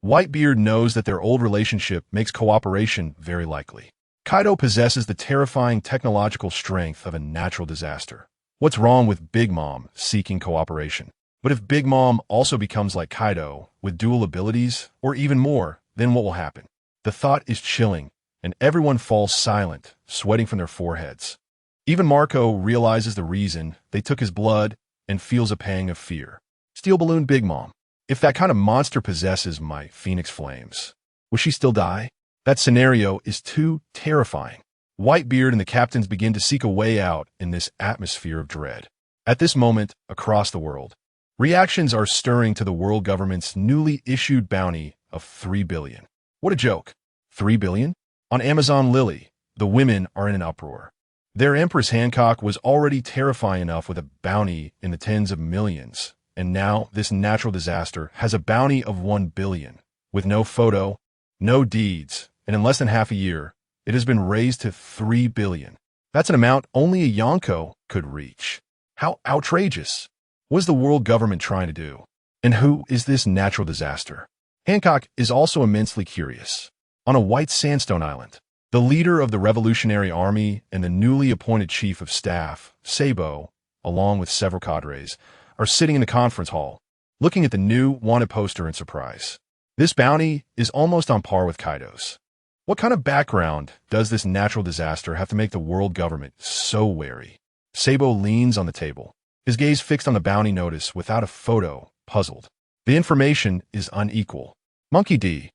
Whitebeard knows that their old relationship makes cooperation very likely. Kaido possesses the terrifying technological strength of a natural disaster. What's wrong with Big Mom seeking cooperation? But if Big Mom also becomes like Kaido, with dual abilities, or even more, then what will happen? The thought is chilling, and everyone falls silent, sweating from their foreheads. Even Marco realizes the reason they took his blood and feels a pang of fear. Steel Balloon Big Mom. If that kind of monster possesses my Phoenix Flames, will she still die? That scenario is too terrifying. Whitebeard and the captains begin to seek a way out in this atmosphere of dread. At this moment, across the world, reactions are stirring to the world government's newly issued bounty of 3 billion. What a joke. 3 billion? On Amazon Lily, the women are in an uproar. Their Empress Hancock was already terrifying enough with a bounty in the tens of millions, and now this natural disaster has a bounty of 1 billion, with no photo, no deeds, and in less than half a year, it has been raised to 3 billion. That's an amount only a Yonko could reach. How outrageous! What is the world government trying to do? And who is this natural disaster? Hancock is also immensely curious. On a white sandstone island, the leader of the Revolutionary Army and the newly appointed chief of staff, Sabo, along with several cadres, are sitting in the conference hall, looking at the new wanted poster in surprise. This bounty is almost on par with Kaido's. What kind of background does this natural disaster have to make the world government so wary? Sabo leans on the table, his gaze fixed on the bounty notice without a photo, puzzled. The information is unequal. Monkey D.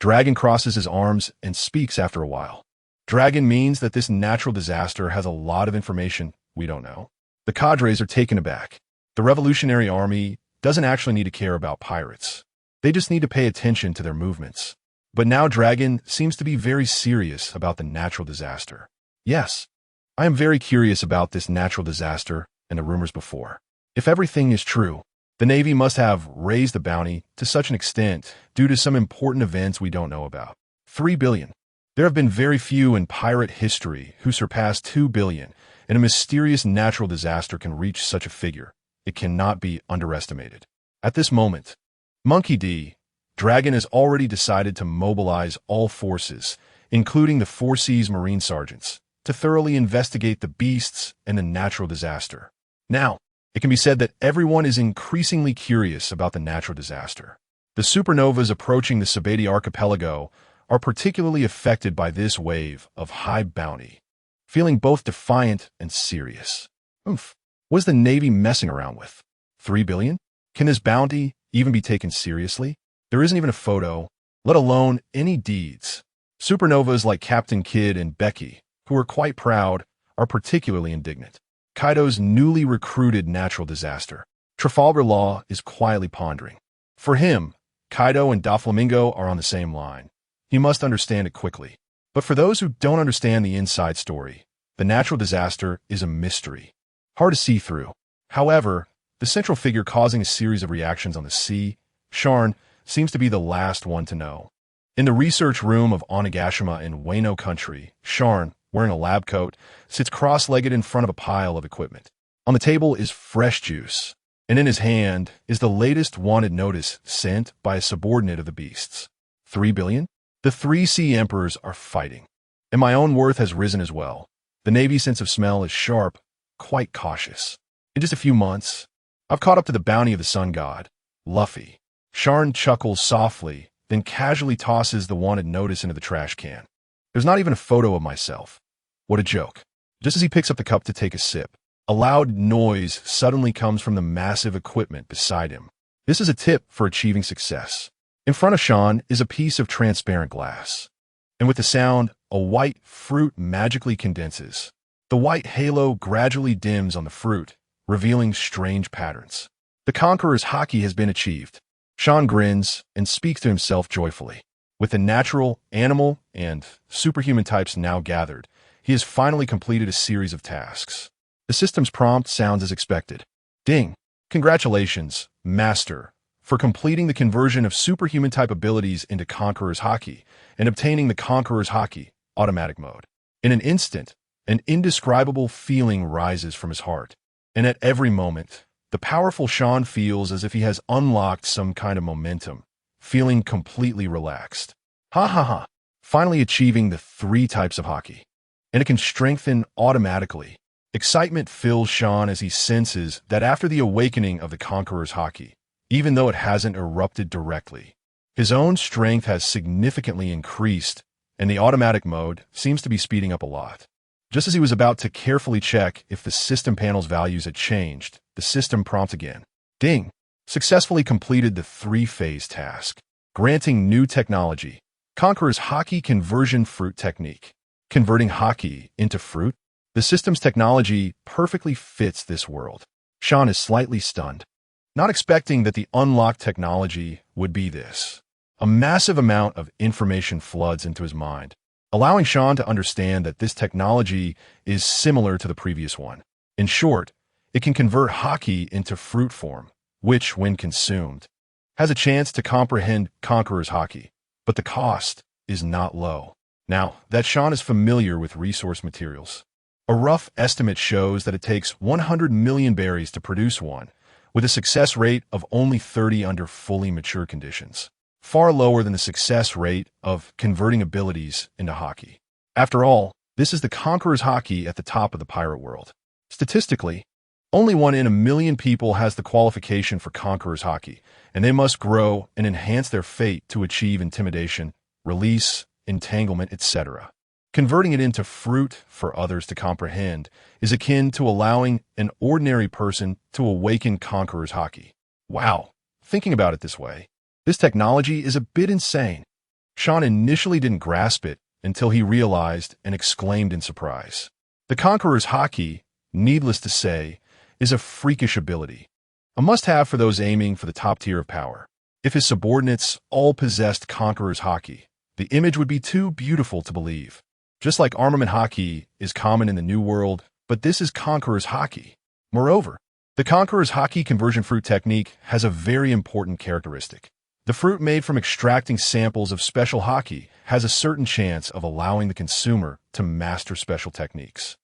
Dragon crosses his arms and speaks after a while. Dragon means that this natural disaster has a lot of information we don't know. The cadres are taken aback. The Revolutionary Army doesn't actually need to care about pirates. They just need to pay attention to their movements. But now Dragon seems to be very serious about the natural disaster. Yes, I am very curious about this natural disaster and the rumors before. If everything is true, the Navy must have raised the bounty to such an extent due to some important events we don't know about. 3 billion. There have been very few in pirate history who surpassed 2 billion, and a mysterious natural disaster can reach such a figure. It cannot be underestimated. At this moment, Monkey D. Dragon has already decided to mobilize all forces, including the Four Seas Marine Sergeants, to thoroughly investigate the beasts and the natural disaster. Now, it can be said that everyone is increasingly curious about the natural disaster. The supernovas approaching the Sabati archipelago are particularly affected by this wave of high bounty, feeling both defiant and serious. What is the Navy messing around with? 3 billion? Can this bounty even be taken seriously? There isn't even a photo, let alone any deeds. Supernovas like Captain Kidd and Becky, who are quite proud, are particularly indignant. Kaido's newly recruited natural disaster. Trafalgar Law is quietly pondering. For him, Kaido and Doflamingo are on the same line. He must understand it quickly. But for those who don't understand the inside story, the natural disaster is a mystery, hard to see through. However, the central figure causing a series of reactions on the sea, Sharn, seems to be the last one to know. In the research room of Onigashima in Wano country, Sharn, wearing a lab coat, sits cross-legged in front of a pile of equipment. On the table is fresh juice, and in his hand is the latest wanted notice sent by a subordinate of the beasts. 3 billion? The 3 Sea Emperors are fighting, and my own worth has risen as well. The Navy's sense of smell is sharp, quite cautious. In just a few months, I've caught up to the bounty of the sun god, Luffy. Sharn chuckles softly, then casually tosses the wanted notice into the trash can. There's not even a photo of myself. What a joke. Just as he picks up the cup to take a sip, a loud noise suddenly comes from the massive equipment beside him. This is a tip for achieving success. In front of Sharn is a piece of transparent glass, and with the sound, a white fruit magically condenses. The white halo gradually dims on the fruit, revealing strange patterns. The Conqueror's Haki has been achieved. Sharn grins and speaks to himself joyfully. With the natural, animal, and superhuman types now gathered, he has finally completed a series of tasks. The system's prompt sounds as expected. Ding! Congratulations, Master, for completing the conversion of superhuman type abilities into Conqueror's Haki and obtaining the Conqueror's Haki automatic mode. In an instant, an indescribable feeling rises from his heart, and at every moment, the powerful Sharn feels as if he has unlocked some kind of momentum, feeling completely relaxed. Ha ha ha! Finally achieving the 3 types of Haki. And it can strengthen automatically. Excitement fills Sharn as he senses that after the awakening of the Conqueror's Haki, even though it hasn't erupted directly, his own strength has significantly increased, and the automatic mode seems to be speeding up a lot. Just as he was about to carefully check if the system panel's values had changed, the system prompts again. Ding! Successfully completed the 3-phase task, granting new technology. Conqueror's Haki conversion fruit technique. Converting Haki into fruit? The system's technology perfectly fits this world. Sharn is slightly stunned, not expecting that the unlocked technology would be this. A massive amount of information floods into his mind, allowing Sharn to understand that this technology is similar to the previous one. In short, it can convert Haki into fruit form, which, when consumed, has a chance to comprehend Conqueror's Haki, but the cost is not low. Now, that Sharn is familiar with resource materials. A rough estimate shows that it takes 100 million berries to produce one, with a success rate of only 30 under fully mature conditions, far lower than the success rate of converting abilities into Haki. After all, this is the Conqueror's Haki at the top of the pirate world. Statistically, only 1 in a million people has the qualification for Conqueror's Haki, and they must grow and enhance their fate to achieve intimidation, release, entanglement, etc. Converting it into fruit for others to comprehend is akin to allowing an ordinary person to awaken Conqueror's Haki. Wow, thinking about it this way, this technology is a bit insane. Sharn initially didn't grasp it until he realized and exclaimed in surprise. The Conqueror's Haki, needless to say, is a freakish ability, a must-have for those aiming for the top tier of power. If his subordinates all possessed Conqueror's Haki, the image would be too beautiful to believe. Just like armament Haki is common in the New World, but this is Conqueror's Haki. Moreover, the Conqueror's Haki conversion fruit technique has a very important characteristic. The fruit made from extracting samples of special Haki has a certain chance of allowing the consumer to master special techniques.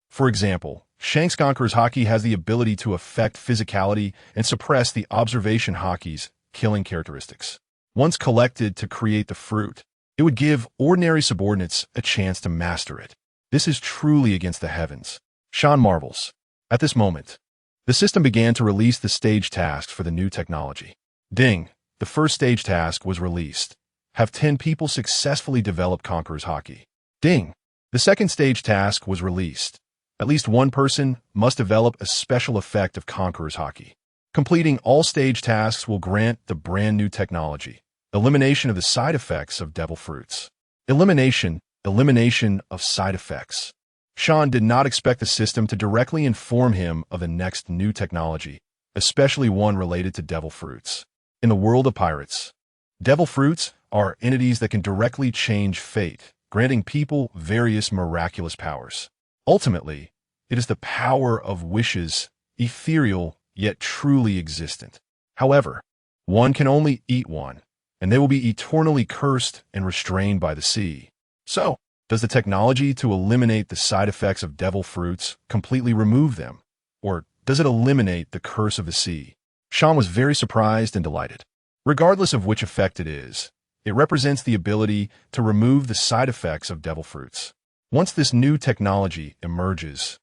For example, Shank's Conqueror's Haki has the ability to affect physicality and suppress the observation Haki's killing characteristics. Once collected to create the fruit, it would give ordinary subordinates a chance to master it. This is truly against the heavens. Sharn marvels. At this moment, the system began to release the stage tasks for the new technology. Ding! The first stage task was released. Have 10 people successfully develop Conqueror's Haki. Ding! The second stage task was released. At least one person must develop a special effect of Conqueror's Haki. Completing all stage tasks will grant the brand new technology. Elimination of the side effects of devil fruits. Elimination of side effects. Sharn did not expect the system to directly inform him of the next new technology, especially one related to devil fruits. In the world of pirates, devil fruits are entities that can directly change fate, granting people various miraculous powers. Ultimately, it is the power of wishes, ethereal yet truly existent. However, one can only eat one, and they will be eternally cursed and restrained by the sea. So, does the technology to eliminate the side effects of devil fruits completely remove them? Or does it eliminate the curse of the sea? Sharn was very surprised and delighted. Regardless of which effect it is, it represents the ability to remove the side effects of devil fruits. Once this new technology emerges,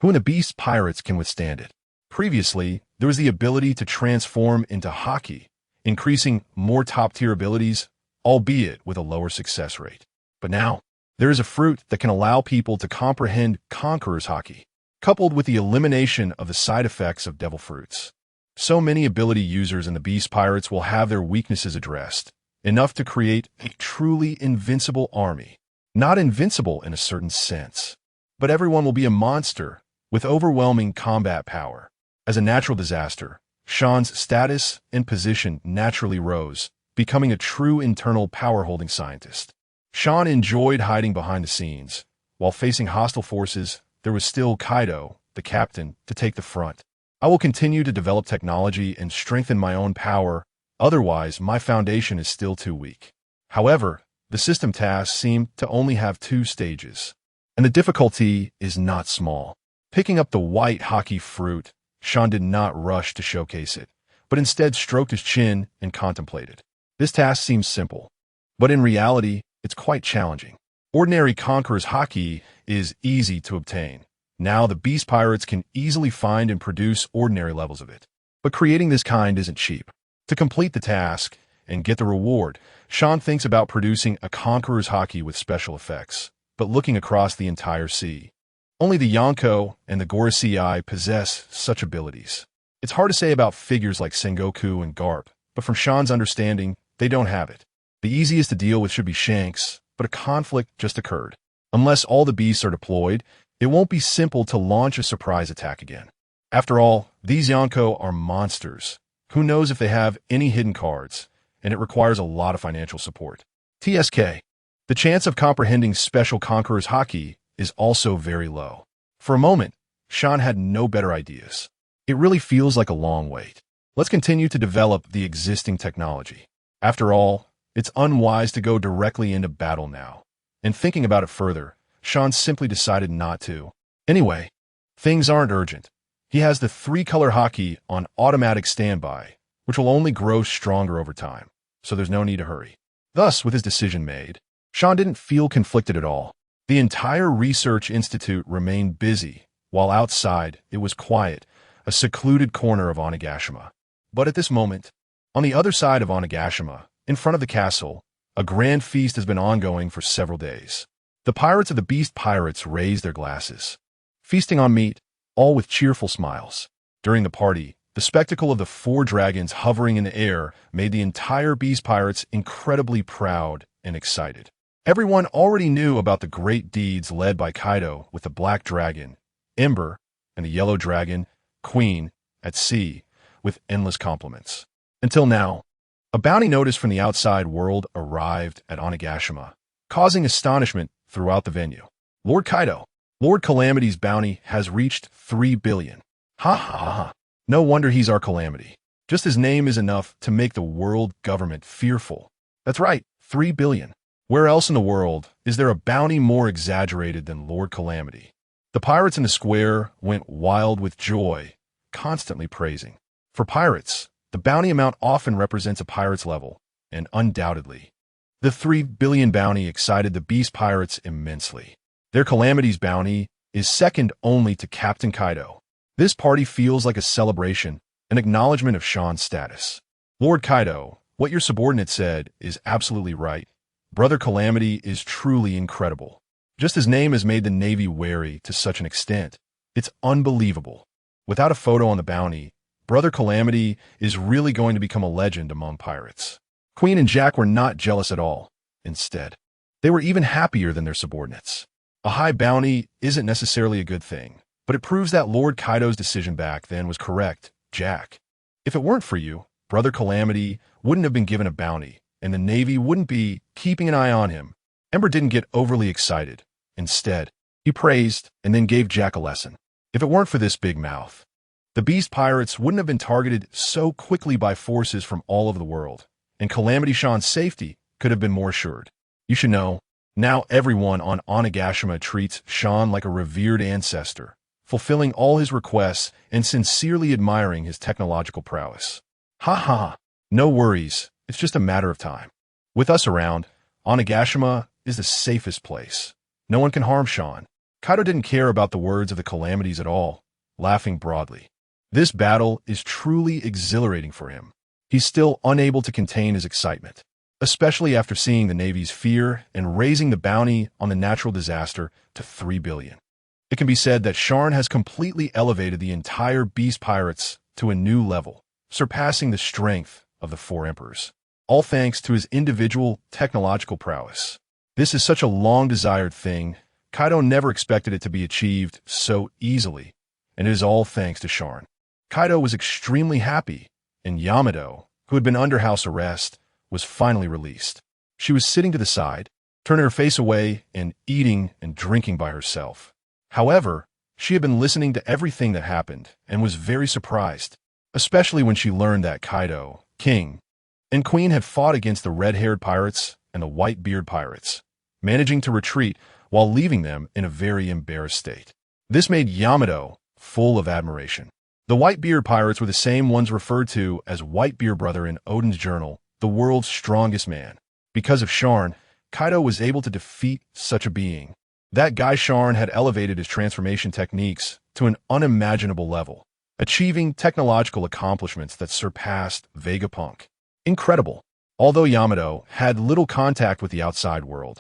who in the beast pirates can withstand it? Previously, there was the ability to transform into Haki, increasing more top-tier abilities, albeit with a lower success rate. But now, there is a fruit that can allow people to comprehend Conqueror's Haki, coupled with the elimination of the side effects of devil fruits. So many ability users in the beast pirates will have their weaknesses addressed, enough to create a truly invincible army. Not invincible in a certain sense, but everyone will be a monster with overwhelming combat power. As a natural disaster, Sharn's status and position naturally rose, becoming a true internal power-holding scientist. Sharn enjoyed hiding behind the scenes. While facing hostile forces, there was still Kaido, the captain, to take the front. I will continue to develop technology and strengthen my own power, otherwise my foundation is still too weak. However, the system tasks seem to only have 2 stages, and the difficulty is not small. Picking up the white Haki fruit, Sharn did not rush to showcase it, but instead stroked his chin and contemplated. This task seems simple, but in reality, it's quite challenging. Ordinary Conqueror's Haki is easy to obtain. Now the beast pirates can easily find and produce ordinary levels of it. But creating this kind isn't cheap. To complete the task and get the reward, Sharn thinks about producing a Conqueror's Haki with special effects, but looking across the entire sea. Only the Yonko and the Gorosei possess such abilities. It's hard to say about figures like Sengoku and Garp, but from Sharn's understanding, they don't have it. The easiest to deal with should be Shanks, but a conflict just occurred. Unless all the beasts are deployed, it won't be simple to launch a surprise attack again. After all, these Yonko are monsters. Who knows if they have any hidden cards, and it requires a lot of financial support. TSK. The chance of comprehending special Conqueror's Haki is also very low. For a moment, Sharn had no better ideas. It really feels like a long wait. Let's continue to develop the existing technology. After all, it's unwise to go directly into battle now. And thinking about it further, Sharn simply decided not to. Anyway, things aren't urgent. He has the 3-color Haki on automatic standby, which will only grow stronger over time, so there's no need to hurry. Thus, with his decision made, Sharn didn't feel conflicted at all. The entire research institute remained busy, while outside it was quiet, a secluded corner of Onigashima. But at this moment, on the other side of Onigashima, in front of the castle, a grand feast has been ongoing for several days. The pirates of the beast pirates raised their glasses, feasting on meat, all with cheerful smiles. During the party, the spectacle of the 4 dragons hovering in the air made the entire beast pirates incredibly proud and excited. Everyone already knew about the great deeds led by Kaido with the Black Dragon, Ember, and the Yellow Dragon, Queen, at sea, with endless compliments. Until now, a bounty notice from the outside world arrived at Onigashima, causing astonishment throughout the venue. Lord Kaido, Lord Calamity's bounty has reached 3 billion. Ha ha ha ha. No wonder he's our Calamity. Just his name is enough to make the world government fearful. That's right, 3 billion. Where else in the world is there a bounty more exaggerated than Lord Calamity? The pirates in the square went wild with joy, constantly praising. For pirates, the bounty amount often represents a pirate's level, and undoubtedly, the 3 billion bounty excited the beast pirates immensely. Their Calamity's bounty is second only to Captain Kaido. This party feels like a celebration, an acknowledgement of Sharn's status. Lord Kaido, what your subordinate said is absolutely right. Brother Calamity is truly incredible. Just his name has made the Navy wary to such an extent. It's unbelievable. Without a photo on the bounty, Brother Calamity is really going to become a legend among pirates. Queen and Jack were not jealous at all. Instead, they were even happier than their subordinates. A high bounty isn't necessarily a good thing, but it proves that Lord Kaido's decision back then was correct, Jack. If it weren't for you, Brother Calamity wouldn't have been given a bounty, and the Navy wouldn't be keeping an eye on him. Ember didn't get overly excited. Instead, he praised and then gave Jack a lesson. If it weren't for this big mouth, the beast pirates wouldn't have been targeted so quickly by forces from all over the world, and Calamity Shan's safety could have been more assured. You should know, now everyone on Onigashima treats Shan like a revered ancestor, fulfilling all his requests and sincerely admiring his technological prowess. Ha ha, no worries, it's just a matter of time. With us around, Onigashima is the safest place. No one can harm Shan. Kaido didn't care about the words of the Calamities at all, laughing broadly. This battle is truly exhilarating for him. He's still unable to contain his excitement, especially after seeing the Navy's fear and raising the bounty on the natural disaster to 3 billion. It can be said that Sharn has completely elevated the entire Beast Pirates to a new level, surpassing the strength of the 4 Emperors, all thanks to his individual technological prowess. This is such a long-desired thing. Kaido never expected it to be achieved so easily, and it is all thanks to Sharn. Kaido was extremely happy, and Yamato, who had been under house arrest, was finally released. She was sitting to the side, turning her face away and eating and drinking by herself. However, she had been listening to everything that happened and was very surprised, especially when she learned that Kaido, King, and Queen had fought against the red-haired pirates and the white-beard pirates, managing to retreat while leaving them in a very embarrassed state. This made Yamato full of admiration. The white-beard pirates were the same ones referred to as Whitebeard Brother in Odin's journal, the world's strongest man. Because of Sharn, Kaido was able to defeat such a being. That guy Sharn had elevated his transformation techniques to an unimaginable level, achieving technological accomplishments that surpassed Vegapunk. Incredible. Although Yamato had little contact with the outside world,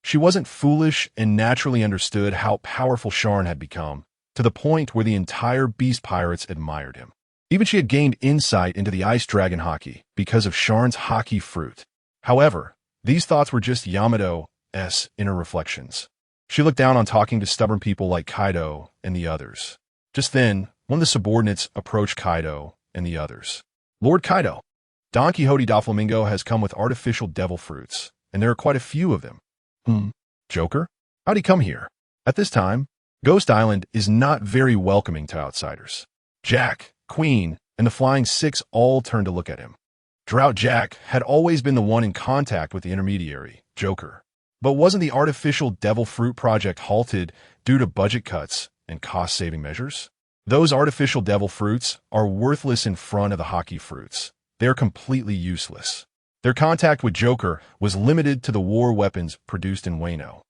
she wasn't foolish and naturally understood how powerful Sharn had become, to the point where the entire Beast Pirates admired him. Even she had gained insight into the Ice Dragon Haki because of Sharn's Haki fruit. However, these thoughts were just Yamato's inner reflections. She looked down on talking to stubborn people like Kaido and the others. Just then, one of the subordinates approached Kaido and the others. Lord Kaido, Don Quixote Doflamingo has come with artificial devil fruits, and there are quite a few of them. Joker? How'd he come here? At this time, Ghost Island is not very welcoming to outsiders. Jack, Queen, and the Flying Six all turned to look at him. Drought Jack had always been the one in contact with the intermediary, Joker. But wasn't the artificial devil fruit project halted due to budget cuts and cost-saving measures? Those artificial devil fruits are worthless in front of the Haki fruits. They are completely useless. Their contact with Joker was limited to the war weapons produced in Wano,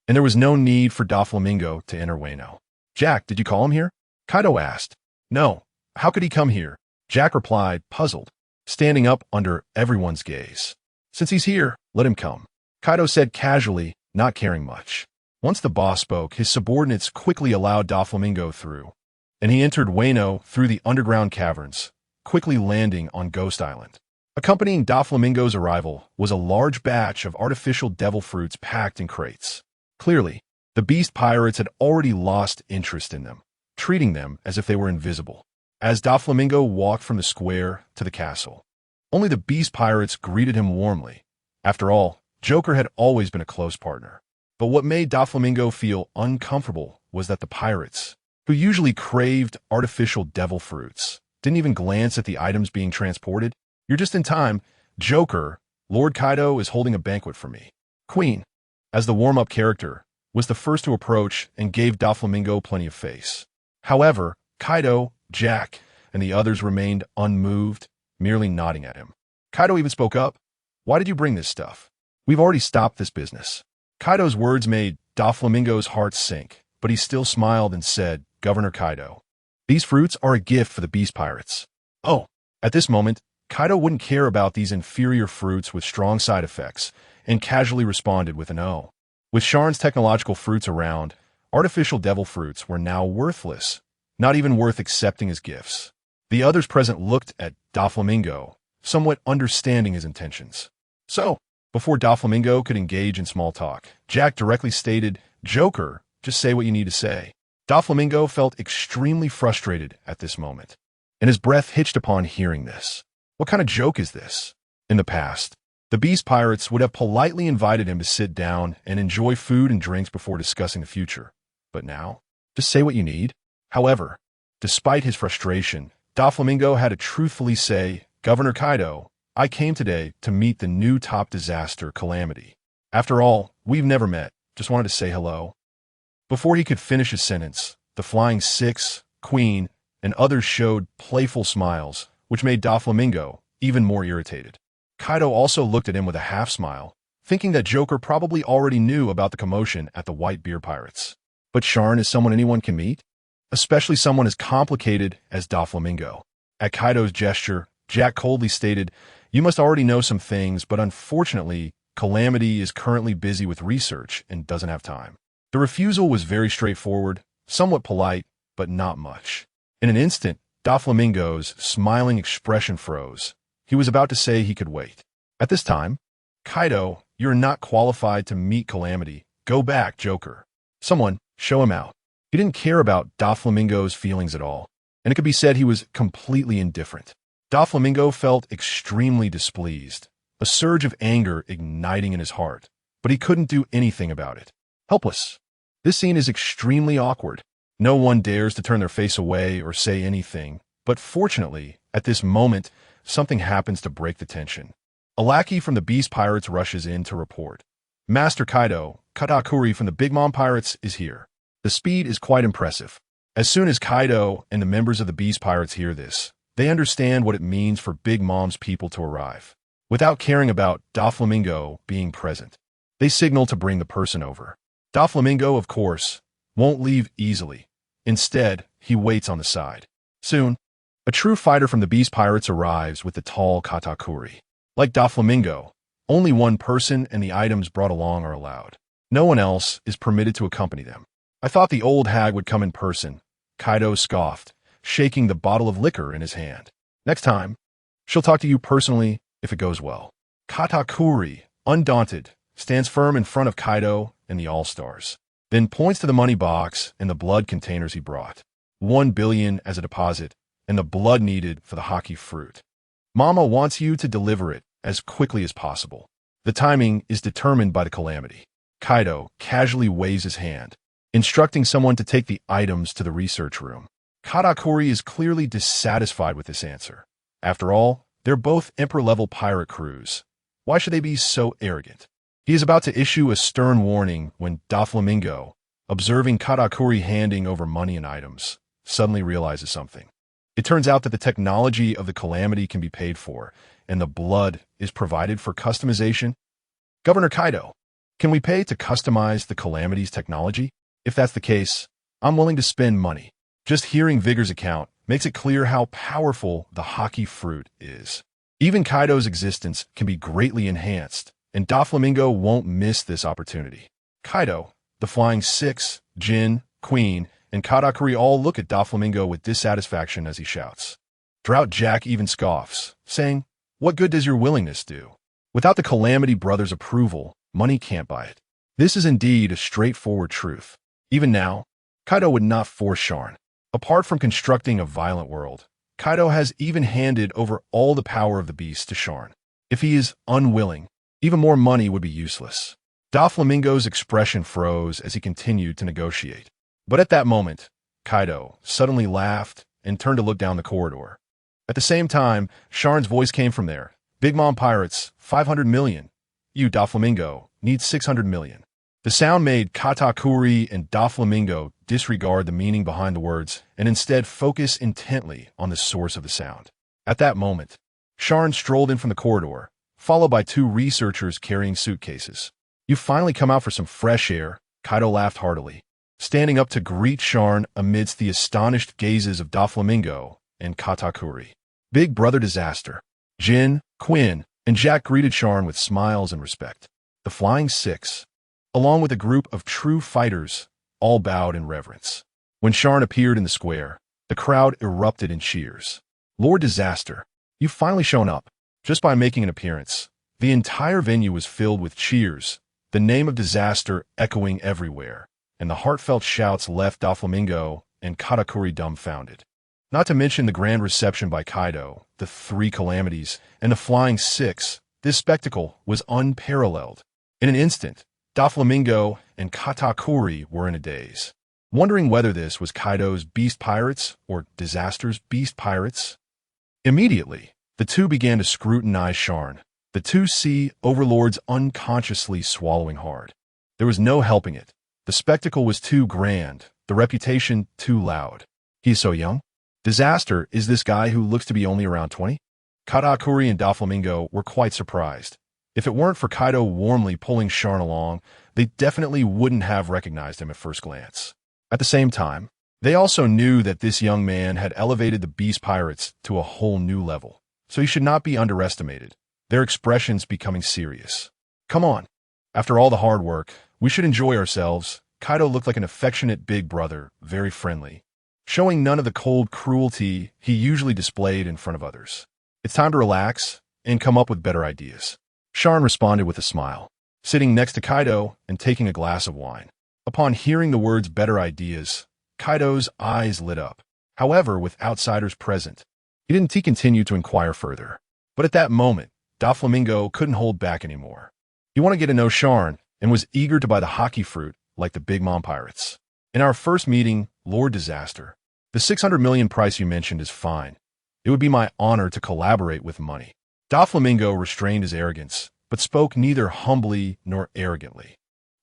and there was no need for Doflamingo to enter Wano. Jack, did you call him here? Kaido asked. No, how could he come here? Jack replied, puzzled, standing up under everyone's gaze. Since he's here, let him come. Kaido said casually, not caring much. Once the boss spoke, his subordinates quickly allowed Doflamingo through, and he entered Wano through the underground caverns, quickly landing on Ghost Island. Accompanying Doflamingo's arrival was a large batch of artificial devil fruits packed in crates. Clearly, the beast pirates had already lost interest in them, treating them as if they were invisible. As Doflamingo walked from the square to the castle, only the beast pirates greeted him warmly. After all, Joker had always been a close partner. But what made Doflamingo feel uncomfortable was that the pirates, who usually craved artificial devil fruits, didn't even glance at the items being transported. "You're just in time, Joker. Lord Kaido is holding a banquet for me." Queen, as the warm-up character, was the first to approach and gave Doflamingo plenty of face. However, Kaido, Jack, and the others remained unmoved, merely nodding at him. Kaido even spoke up. "Why did you bring this stuff? We've already stopped this business." Kaido's words made Doflamingo's heart sink, but he still smiled and said, "Governor Kaido, these fruits are a gift for the beast pirates." Oh, at this moment, Kaido wouldn't care about these inferior fruits with strong side effects, and casually responded with an "oh." With Sharn's technological fruits around, artificial devil fruits were now worthless, not even worth accepting as gifts. The others present looked at Doflamingo, somewhat understanding his intentions. So, before Doflamingo could engage in small talk, Jack directly stated, "Joker, just say what you need to say." Doflamingo felt extremely frustrated at this moment, and his breath hitched upon hearing this. What kind of joke is this? In the past, the beast pirates would have politely invited him to sit down and enjoy food and drinks before discussing the future. But now, just say what you need. However, despite his frustration, Doflamingo had to truthfully say, "Governor Kaido, I came today to meet the new top disaster, Calamity. After all, we've never met, just wanted to say hello." Before he could finish his sentence, the Flying Six, Queen, and others showed playful smiles, which made Doflamingo even more irritated. Kaido also looked at him with a half-smile, thinking that Joker probably already knew about the commotion at the White Beer Pirates. But Sharn is someone anyone can meet, especially someone as complicated as Doflamingo. At Kaido's gesture, Jack coldly stated, "You must already know some things, but unfortunately, Calamity is currently busy with research and doesn't have time." The refusal was very straightforward, somewhat polite, but not much. In an instant, Doflamingo's smiling expression froze. He was about to say he could wait. At this time, "Kaido, you're not qualified to meet Calamity. Go back, Joker. Someone, show him out." He didn't care about Doflamingo's feelings at all, and it could be said he was completely indifferent. Doflamingo felt extremely displeased, a surge of anger igniting in his heart, but he couldn't do anything about it. Helpless. This scene is extremely awkward. No one dares to turn their face away or say anything, but fortunately, at this moment, something happens to break the tension. A lackey from the Beast Pirates rushes in to report. "Master Kaido, Katakuri from the Big Mom Pirates is here." The speed is quite impressive. As soon as Kaido and the members of the Beast Pirates hear this, they understand what it means for Big Mom's people to arrive. Without caring about Doflamingo being present, they signal to bring the person over. Doflamingo, of course, won't leave easily. Instead, he waits on the side. Soon, a true fighter from the Beast Pirates arrives with the tall Katakuri. Like Doflamingo, only one person and the items brought along are allowed. No one else is permitted to accompany them. "I thought the old hag would come in person," Kaido scoffed, shaking the bottle of liquor in his hand. "Next time, she'll talk to you personally if it goes well." Katakuri, undaunted, stands firm in front of Kaido and the All-Stars, then points to the money box and the blood containers he brought. 1 billion as a deposit, and the blood needed for the Haki fruit. "Mama wants you to deliver it as quickly as possible. The timing is determined by the Calamity." Kaido casually waves his hand, instructing someone to take the items to the research room. Katakuri is clearly dissatisfied with this answer. After all, they're both Emperor-level pirate crews. Why should they be so arrogant? He is about to issue a stern warning when Doflamingo, observing Katakuri handing over money and items, suddenly realizes something. It turns out that the technology of the Calamity can be paid for, and the blood is provided for customization. "Governor Kaido, can we pay to customize the Calamity's technology? If that's the case, I'm willing to spend money." Just hearing Vigor's account makes it clear how powerful the Haki fruit is. Even Kaido's existence can be greatly enhanced, and Doflamingo won't miss this opportunity. Kaido, the Flying Six, Jin, Queen, and Katakuri all look at Doflamingo with dissatisfaction as he shouts. Drought Jack even scoffs, saying, What good does your willingness do? Without the Calamity Brothers' approval, money can't buy it. This is indeed a straightforward truth. Even now, Kaido would not force Sharn. Apart from constructing a violent world, Kaido has even handed over all the power of the beast to Sharn. If he is unwilling, even more money would be useless. Doflamingo's expression froze as he continued to negotiate. But at that moment, Kaido suddenly laughed and turned to look down the corridor. At the same time, Sharn's voice came from there. Big Mom Pirates, 500 million. You, Doflamingo, need 600 million. The sound made Katakuri and Doflamingo disregard the meaning behind the words and instead focus intently on the source of the sound. At that moment, Sharn strolled in from the corridor, followed by two researchers carrying suitcases. You finally come out for some fresh air, Kaido laughed heartily, standing up to greet Sharn amidst the astonished gazes of Doflamingo and Katakuri. Big Brother Disaster. Jin, Quinn, and Jack greeted Sharn with smiles and respect. The Flying Six, along with a group of true fighters, all bowed in reverence. When Sharn appeared in the square, the crowd erupted in cheers. Lord Disaster, you've finally shown up. Just by making an appearance, the entire venue was filled with cheers, the name of Disaster echoing everywhere, and the heartfelt shouts left Doflamingo and Katakuri dumbfounded. Not to mention the grand reception by Kaido, the three Calamities, and the Flying Six, this spectacle was unparalleled. In an instant, Doflamingo and Katakuri were in a daze, wondering whether this was Kaido's Beast Pirates or Disaster's Beast Pirates. Immediately, the two began to scrutinize Sharn, the two sea overlords unconsciously swallowing hard. There was no helping it. The spectacle was too grand, the reputation too loud. He is so young? Disaster is this guy who looks to be only around 20? Katakuri and Doflamingo were quite surprised. If it weren't for Kaido warmly pulling Sharn along, they definitely wouldn't have recognized him at first glance. At the same time, they also knew that this young man had elevated the Beast Pirates to a whole new level, so he should not be underestimated, their expressions becoming serious. Come on. After all the hard work, we should enjoy ourselves. Kaido looked like an affectionate big brother, very friendly, showing none of the cold cruelty he usually displayed in front of others. It's time to relax and come up with better ideas. Sharn responded with a smile, sitting next to Kaido and taking a glass of wine. Upon hearing the words better ideas, Kaido's eyes lit up. However, with outsiders present, he continued to inquire further. But at that moment, Doflamingo couldn't hold back anymore. He wanted to get to know Sharn and was eager to buy the Haki fruit like the Big Mom Pirates. In our first meeting, Lord Disaster, the 600 million price you mentioned is fine. It would be my honor to collaborate with money. Doflamingo restrained his arrogance, but spoke neither humbly nor arrogantly.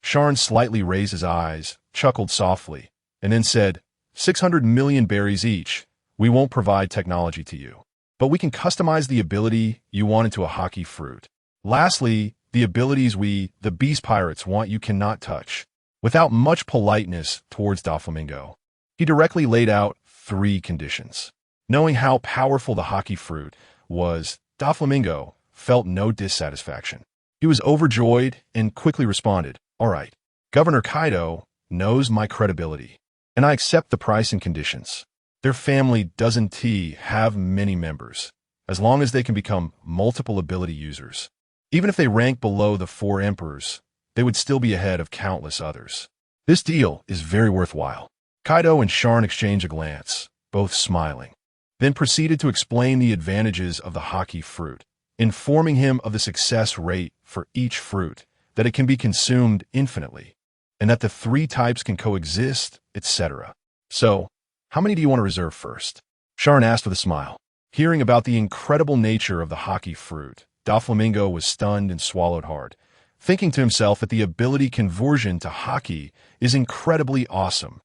Sharn slightly raised his eyes, chuckled softly, and then said, 600 million berries each. We won't provide technology to you, but we can customize the ability you want into a Haki fruit. Lastly, the abilities we, the Beast Pirates, want you cannot touch. Without much politeness towards Doflamingo, he directly laid out 3 conditions. Knowing how powerful the Haki fruit was, Doflamingo felt no dissatisfaction. He was overjoyed and quickly responded, all right, Governor Kaido knows my credibility, and I accept the price and conditions. Their family doesn't have many members, as long as they can become multiple ability users. Even if they rank below the 4 emperors, they would still be ahead of countless others. This deal is very worthwhile. Kaido and Sharn exchanged a glance, both smiling, then proceeded to explain the advantages of the Haki fruit, informing him of the success rate for each fruit, that it can be consumed infinitely, and that the 3 types can coexist, etc. So, how many do you want to reserve first? Sharn asked with a smile. Hearing about the incredible nature of the Haki fruit, Doflamingo was stunned and swallowed hard, thinking to himself that the ability conversion to Haki is incredibly awesome.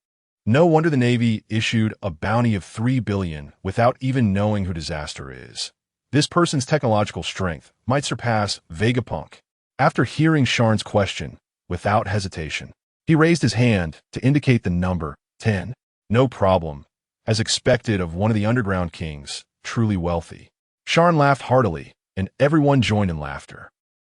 No wonder the Navy issued a bounty of 3 billion without even knowing who Disaster is. This person's technological strength might surpass Vegapunk. After hearing Sharn's question, without hesitation, he raised his hand to indicate the number 10. No problem, as expected of one of the underground kings, truly wealthy. Sharn laughed heartily, and everyone joined in laughter.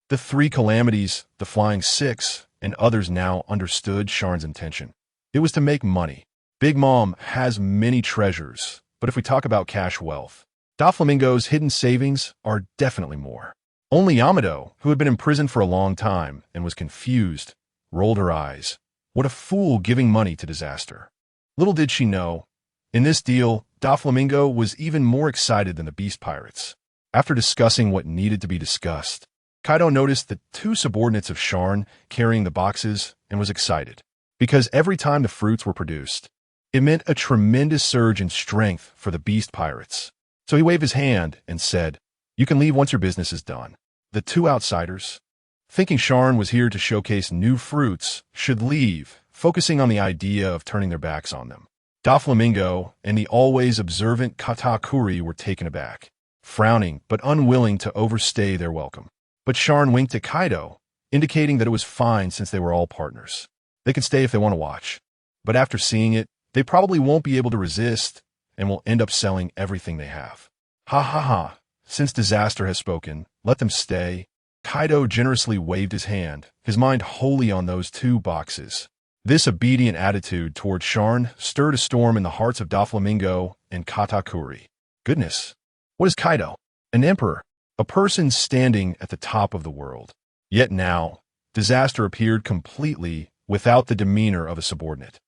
The 3 Calamities, the Flying Six, and others now understood Sharn's intention. It was to make money. Big Mom has many treasures, but if we talk about cash wealth, Doflamingo's hidden savings are definitely more. Only Yamato, who had been imprisoned for a long time and was confused, rolled her eyes. What a fool giving money to disaster. Little did she know, in this deal, Doflamingo was even more excited than the beast pirates. After discussing what needed to be discussed, Kaido noticed the two subordinates of Sharn carrying the boxes and was excited, because every time the fruits were produced, it meant a tremendous surge in strength for the beast pirates. So he waved his hand and said, "You can leave once your business is done." The two outsiders, thinking Sharn was here to showcase new fruits, should leave, focusing on the idea of turning their backs on them. Doflamingo and the always observant Katakuri were taken aback, frowning but unwilling to overstay their welcome. But Sharn winked at Kaido, indicating that it was fine since they were all partners. They could stay if they want to watch. But after seeing it, they probably won't be able to resist and will end up selling everything they have. Ha ha ha. Since disaster has spoken, let them stay. Kaido generously waved his hand, his mind wholly on those two boxes. This obedient attitude toward Sharn stirred a storm in the hearts of Doflamingo and Katakuri. Goodness, what is Kaido? An emperor, a person standing at the top of the world. Yet now, disaster appeared completely without the demeanor of a subordinate.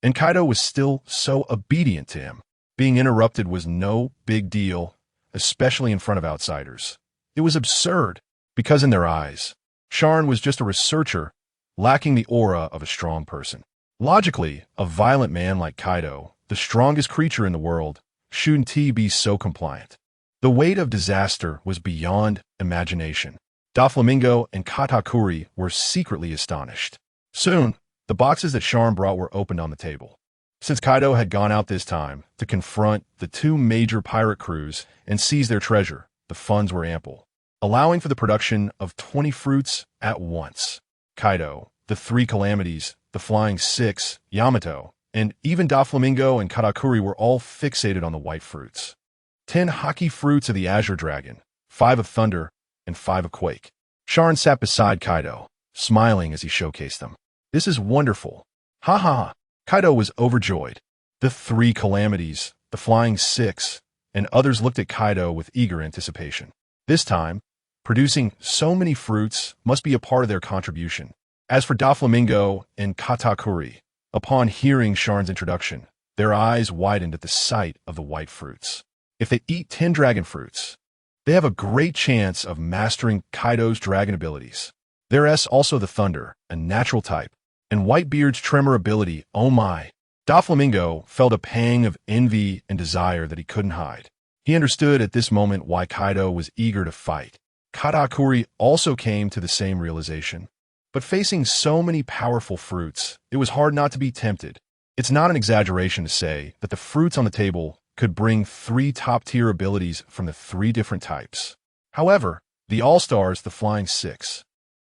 And Kaido was still so obedient to him. Being interrupted was no big deal, especially in front of outsiders. It was absurd, because in their eyes, Sharn was just a researcher, lacking the aura of a strong person. Logically, a violent man like Kaido, the strongest creature in the world, shouldn't he be so compliant? The weight of disaster was beyond imagination. Doflamingo and Katakuri were secretly astonished. Soon, the boxes that Sharn brought were opened on the table. Since Kaido had gone out this time to confront the two major pirate crews and seize their treasure, the funds were ample, allowing for the production of 20 fruits at once. Kaido, the three calamities, the Flying Six, Yamato, and even Doflamingo and Katakuri were all fixated on the white fruits. 10 Haki fruits of the Azure Dragon, 5 of Thunder, and 5 of Quake. Sharn sat beside Kaido, smiling as he showcased them. This is wonderful. Ha ha ha. Kaido was overjoyed. The three calamities, the Flying Six, and others looked at Kaido with eager anticipation. This time, producing so many fruits must be a part of their contribution. As for Doflamingo and Katakuri, upon hearing Sharn's introduction, their eyes widened at the sight of the white fruits. If they eat 10 dragon fruits, they have a great chance of mastering Kaido's dragon abilities. There's also the Thunder, a natural type, and Whitebeard's tremor ability. Oh my. Doflamingo felt a pang of envy and desire that he couldn't hide. He understood at this moment why Kaido was eager to fight. Katakuri also came to the same realization. But facing so many powerful fruits, it was hard not to be tempted. It's not an exaggeration to say that the fruits on the table could bring 3 top-tier abilities from the 3 different types. However, the All-Stars, the Flying Six,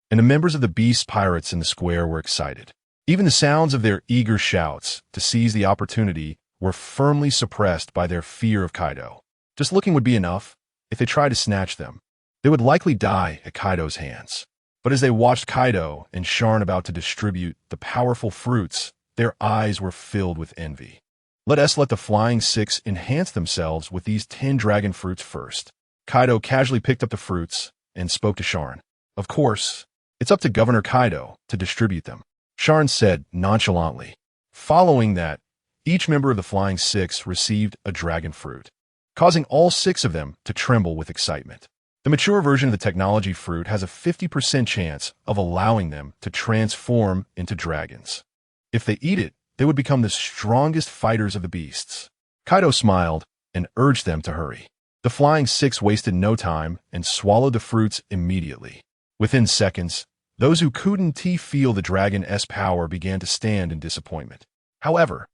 and the members of the Beast Pirates in the square were excited. Even the sounds of their eager shouts to seize the opportunity were firmly suppressed by their fear of Kaido. Just looking would be enough. If they tried to snatch them, they would likely die at Kaido's hands. But as they watched Kaido and Sharn about to distribute the powerful fruits, their eyes were filled with envy. Let the Flying Six enhance themselves with these 10 dragon fruits first. Kaido casually picked up the fruits and spoke to Sharn. Of course, it's up to Governor Kaido to distribute them, Sharn said nonchalantly. Following that, each member of the Flying Six received a dragon fruit, causing all 6 of them to tremble with excitement. The mature version of the technology fruit has a 50% chance of allowing them to transform into dragons. If they eat it, they would become the strongest fighters of the beasts. Kaido smiled and urged them to hurry. The Flying Six wasted no time and swallowed the fruits immediately. Within seconds, those who couldn't feel the dragon's power began to stand in disappointment. However,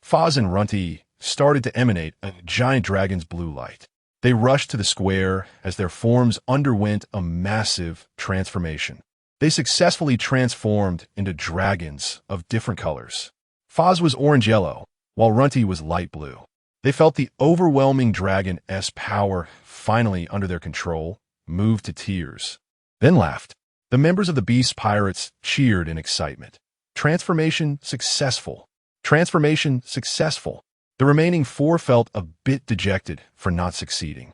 Foz and Runty started to emanate a giant dragon's blue light. They rushed to the square as their forms underwent a massive transformation. They successfully transformed into dragons of different colors. Foz was orange-yellow, while Runty was light blue. They felt the overwhelming dragon's power finally under their control, moved to tears, then laughed. The members of the Beast Pirates cheered in excitement. Transformation successful. Transformation successful. The remaining 4 felt a bit dejected for not succeeding.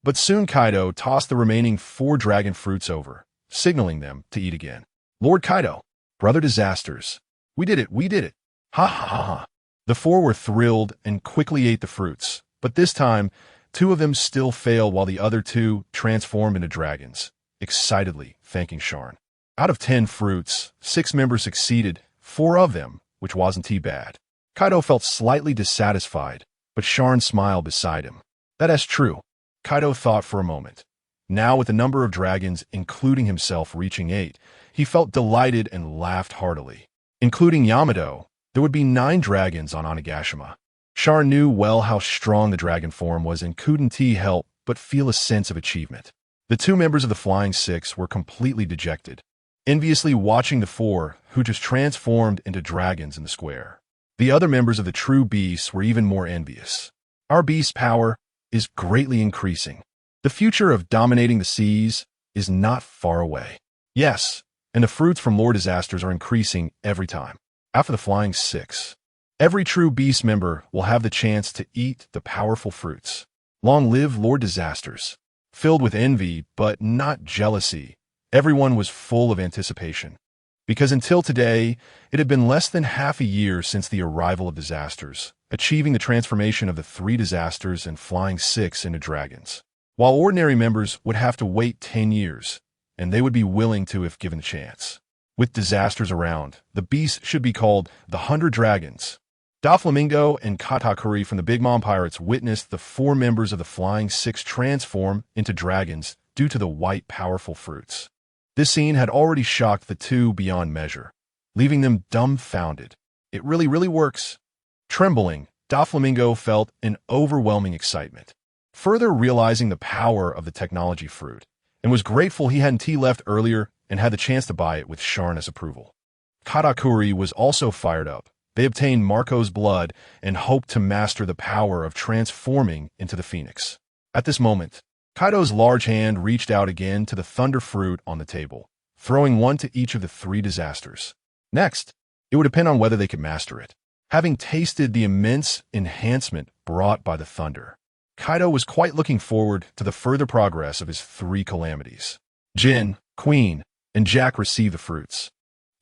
But soon Kaido tossed the remaining 4 dragon fruits over, signaling them to eat again. Lord Kaido, brother disasters. We did it, we did it. Ha ha ha ha. The 4 were thrilled and quickly ate the fruits, but this time, 2 of them still failed while the other 2 transformed into dragons, excitedly thanking Sharn. Out of 10 fruits, 6 members succeeded, 4 of them, which wasn't too bad. Kaido felt slightly dissatisfied, but Sharn smiled beside him. That's true. Kaido thought for a moment. Now with the number of dragons, including himself, reaching 8, he felt delighted and laughed heartily. Including Yamato, there would be 9 dragons on Onigashima. Sharn knew well how strong the dragon form was and couldn't help but feel a sense of achievement. The 2 members of the Flying Six were completely dejected, enviously watching the 4 who just transformed into dragons in the square. The other members of the True Beasts were even more envious. Our beast power is greatly increasing. The future of dominating the seas is not far away. Yes, and the fruits from Lord Disasters are increasing every time. After the Flying Six, every True Beast member will have the chance to eat the powerful fruits. Long live Lord Disasters. Filled with envy, but not jealousy, everyone was full of anticipation. Because until today, it had been less than half a year since the arrival of Disasters, achieving the transformation of the 3 Disasters and Flying Six into dragons. While ordinary members would have to wait 10 years, and they would be willing to if given a chance. With Disasters around, the beasts should be called the 100 Dragons. Doflamingo and Katakuri from the Big Mom Pirates witnessed the 4 members of the Flying Six transform into dragons due to the white powerful fruits. This scene had already shocked the 2 beyond measure, leaving them dumbfounded. It really works. Trembling, Doflamingo felt an overwhelming excitement, further realizing the power of the technology fruit, and was grateful he hadn't left earlier and had the chance to buy it with Sharn's approval. Katakuri was also fired up. They obtained Marco's blood and hoped to master the power of transforming into the Phoenix. At this moment, Kaido's large hand reached out again to the thunder fruit on the table, throwing 1 to each of the 3 disasters. Next, it would depend on whether they could master it. Having tasted the immense enhancement brought by the thunder, Kaido was quite looking forward to the further progress of his 3 calamities. Jin, Queen, and Jack received the fruits,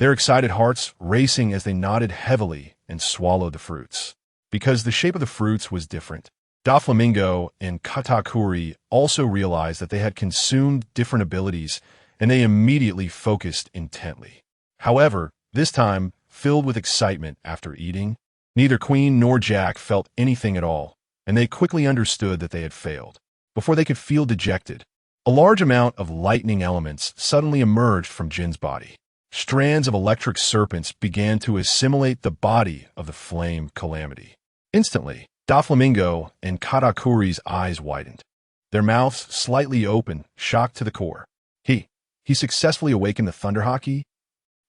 their excited hearts racing as they nodded heavily and swallowed the fruits. Because the shape of the fruits was different, Doflamingo and Katakuri also realized that they had consumed different abilities, and they immediately focused intently. However, this time, filled with excitement after eating, neither Queen nor Jack felt anything at all, and they quickly understood that they had failed. Before they could feel dejected, a large amount of lightning elements suddenly emerged from Jin's body. Strands of electric serpents began to assimilate the body of the flame calamity. Instantly, Doflamingo and Katakuri's eyes widened, their mouths slightly open, shocked to the core. He successfully awakened the Thunder Haki?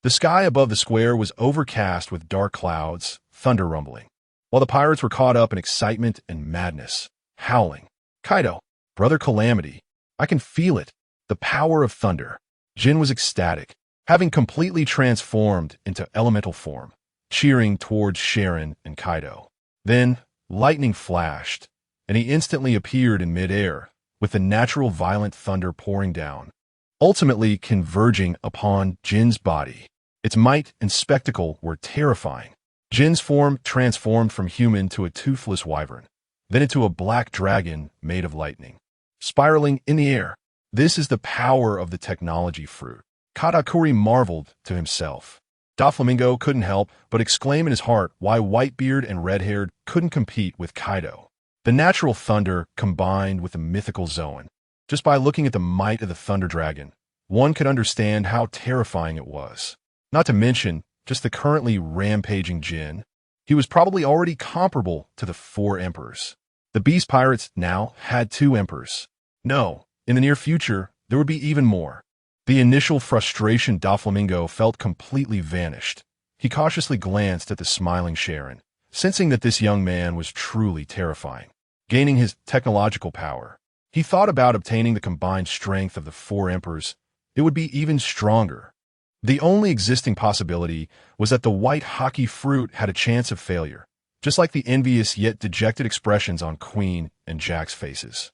The sky above the square was overcast with dark clouds, thunder rumbling, while the pirates were caught up in excitement and madness, howling. Kaido, brother Calamity, I can feel it, the power of thunder. Jin was ecstatic, having completely transformed into elemental form, cheering towards Sharn and Kaido. Then, lightning flashed, and he instantly appeared in midair, with the natural violent thunder pouring down, ultimately converging upon Jin's body. Its might and spectacle were terrifying. Jin's form transformed from human to a toothless wyvern, then into a black dragon made of lightning, spiraling in the air. This is the power of the technology fruit. Katakuri marveled to himself. Doflamingo couldn't help but exclaim in his heart why Whitebeard and Redhaired couldn't compete with Kaido. The natural thunder combined with the mythical Zoan. Just by looking at the might of the Thunder Dragon, one could understand how terrifying it was. Not to mention, just the currently rampaging Jin. He was probably already comparable to the 4 emperors. The Beast Pirates now had 2 emperors. No, in the near future, there would be even more. The initial frustration Doflamingo felt completely vanished. He cautiously glanced at the smiling Sharn, sensing that this young man was truly terrifying. Gaining his technological power, he thought about obtaining the combined strength of the 4 emperors. It would be even stronger. The only existing possibility was that the white Haki fruit had a chance of failure, just like the envious yet dejected expressions on Queen and Jack's faces.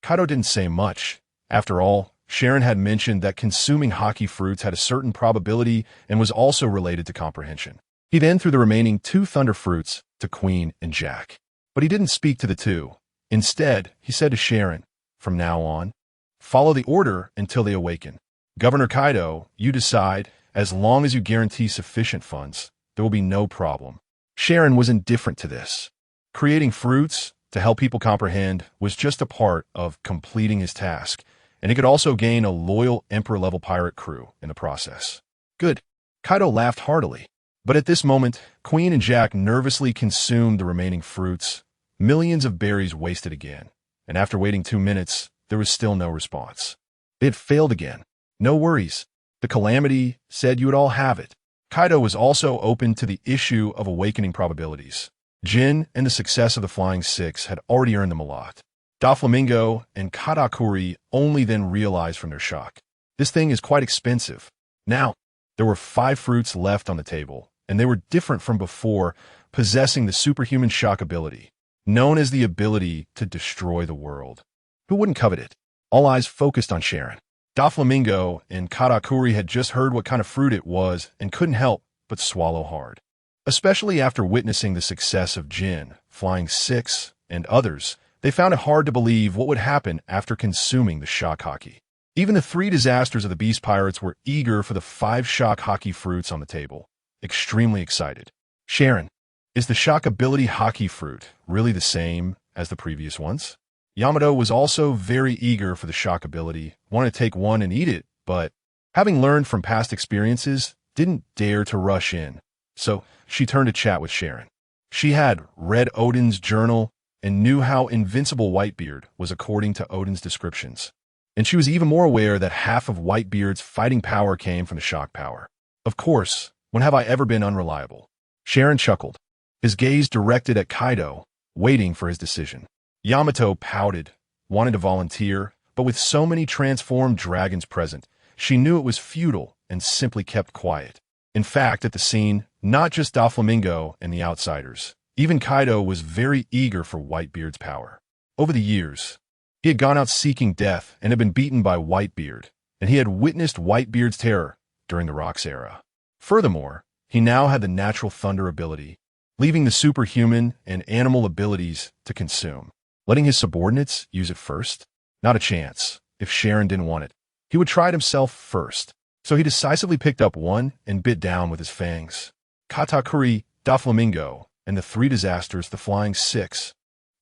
Kaido didn't say much. After all, Sharn had mentioned that consuming Haki fruits had a certain probability and was also related to comprehension. He then threw the remaining 2 thunder fruits to Queen and Jack. But he didn't speak to the 2. Instead, he said to Sharn, "From now on, follow the order until they awaken. Governor Kaido, you decide. As long as you guarantee sufficient funds, there will be no problem." Sharn was indifferent to this. Creating fruits to help people comprehend was just a part of completing his task, and he could also gain a loyal Emperor-level pirate crew in the process. Good. Kaido laughed heartily. But at this moment, Queen and Jack nervously consumed the remaining fruits. Millions of berries wasted again, and after waiting 2 minutes, there was still no response. They had failed again. No worries. The Calamity said you would all have it. Kaido was also open to the issue of awakening probabilities. Jin and the success of the Flying Six had already earned them a lot. Doflamingo and Katakuri only then realized from their shock. This thing is quite expensive. Now, there were 5 fruits left on the table, and they were different from before, possessing the superhuman shock ability, known as the ability to destroy the world. Who wouldn't covet it? All eyes focused on Sharn. Doflamingo and Katakuri had just heard what kind of fruit it was and couldn't help but swallow hard. Especially after witnessing the success of Jin, Flying Six, and others, they found it hard to believe what would happen after consuming the shock Haki. Even the 3 disasters of the Beast Pirates were eager for the 5 shock Haki fruits on the table, extremely excited. Sharn, is the shock ability Haki fruit really the same as the previous ones? Yamato was also very eager for the shock ability, wanted to take one and eat it, but, having learned from past experiences, didn't dare to rush in. So, she turned to chat with Sharn. She had read Odin's journal and knew how invincible Whitebeard was according to Odin's descriptions. And she was even more aware that half of Whitebeard's fighting power came from the shock power. Of course, when have I ever been unreliable? Sharn chuckled, his gaze directed at Kaido, waiting for his decision. Yamato pouted, wanted to volunteer, but with so many transformed dragons present, she knew it was futile and simply kept quiet. In fact, at the scene, not just Doflamingo and the outsiders, even Kaido was very eager for Whitebeard's power. Over the years, he had gone out seeking death and had been beaten by Whitebeard, and he had witnessed Whitebeard's terror during the Rocks era. Furthermore, he now had the natural thunder ability, leaving the superhuman and animal abilities to consume. Letting his subordinates use it first? Not a chance. If Sharn didn't want it, he would try it himself first. So he decisively picked up one and bit down with his fangs. Katakuri, Doflamingo, and the 3 disasters, the Flying Six,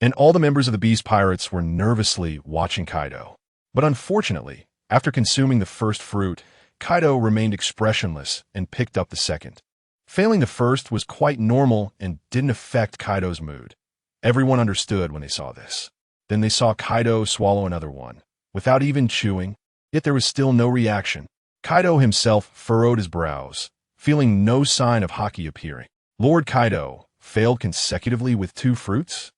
and all the members of the Beast Pirates were nervously watching Kaido. But unfortunately, after consuming the first fruit, Kaido remained expressionless and picked up the second. Failing the first was quite normal and didn't affect Kaido's mood. Everyone understood when they saw this. Then they saw Kaido swallow another one, without even chewing, yet there was still no reaction. Kaido himself furrowed his brows, feeling no sign of Haki appearing. Lord Kaido failed consecutively with 2 fruits?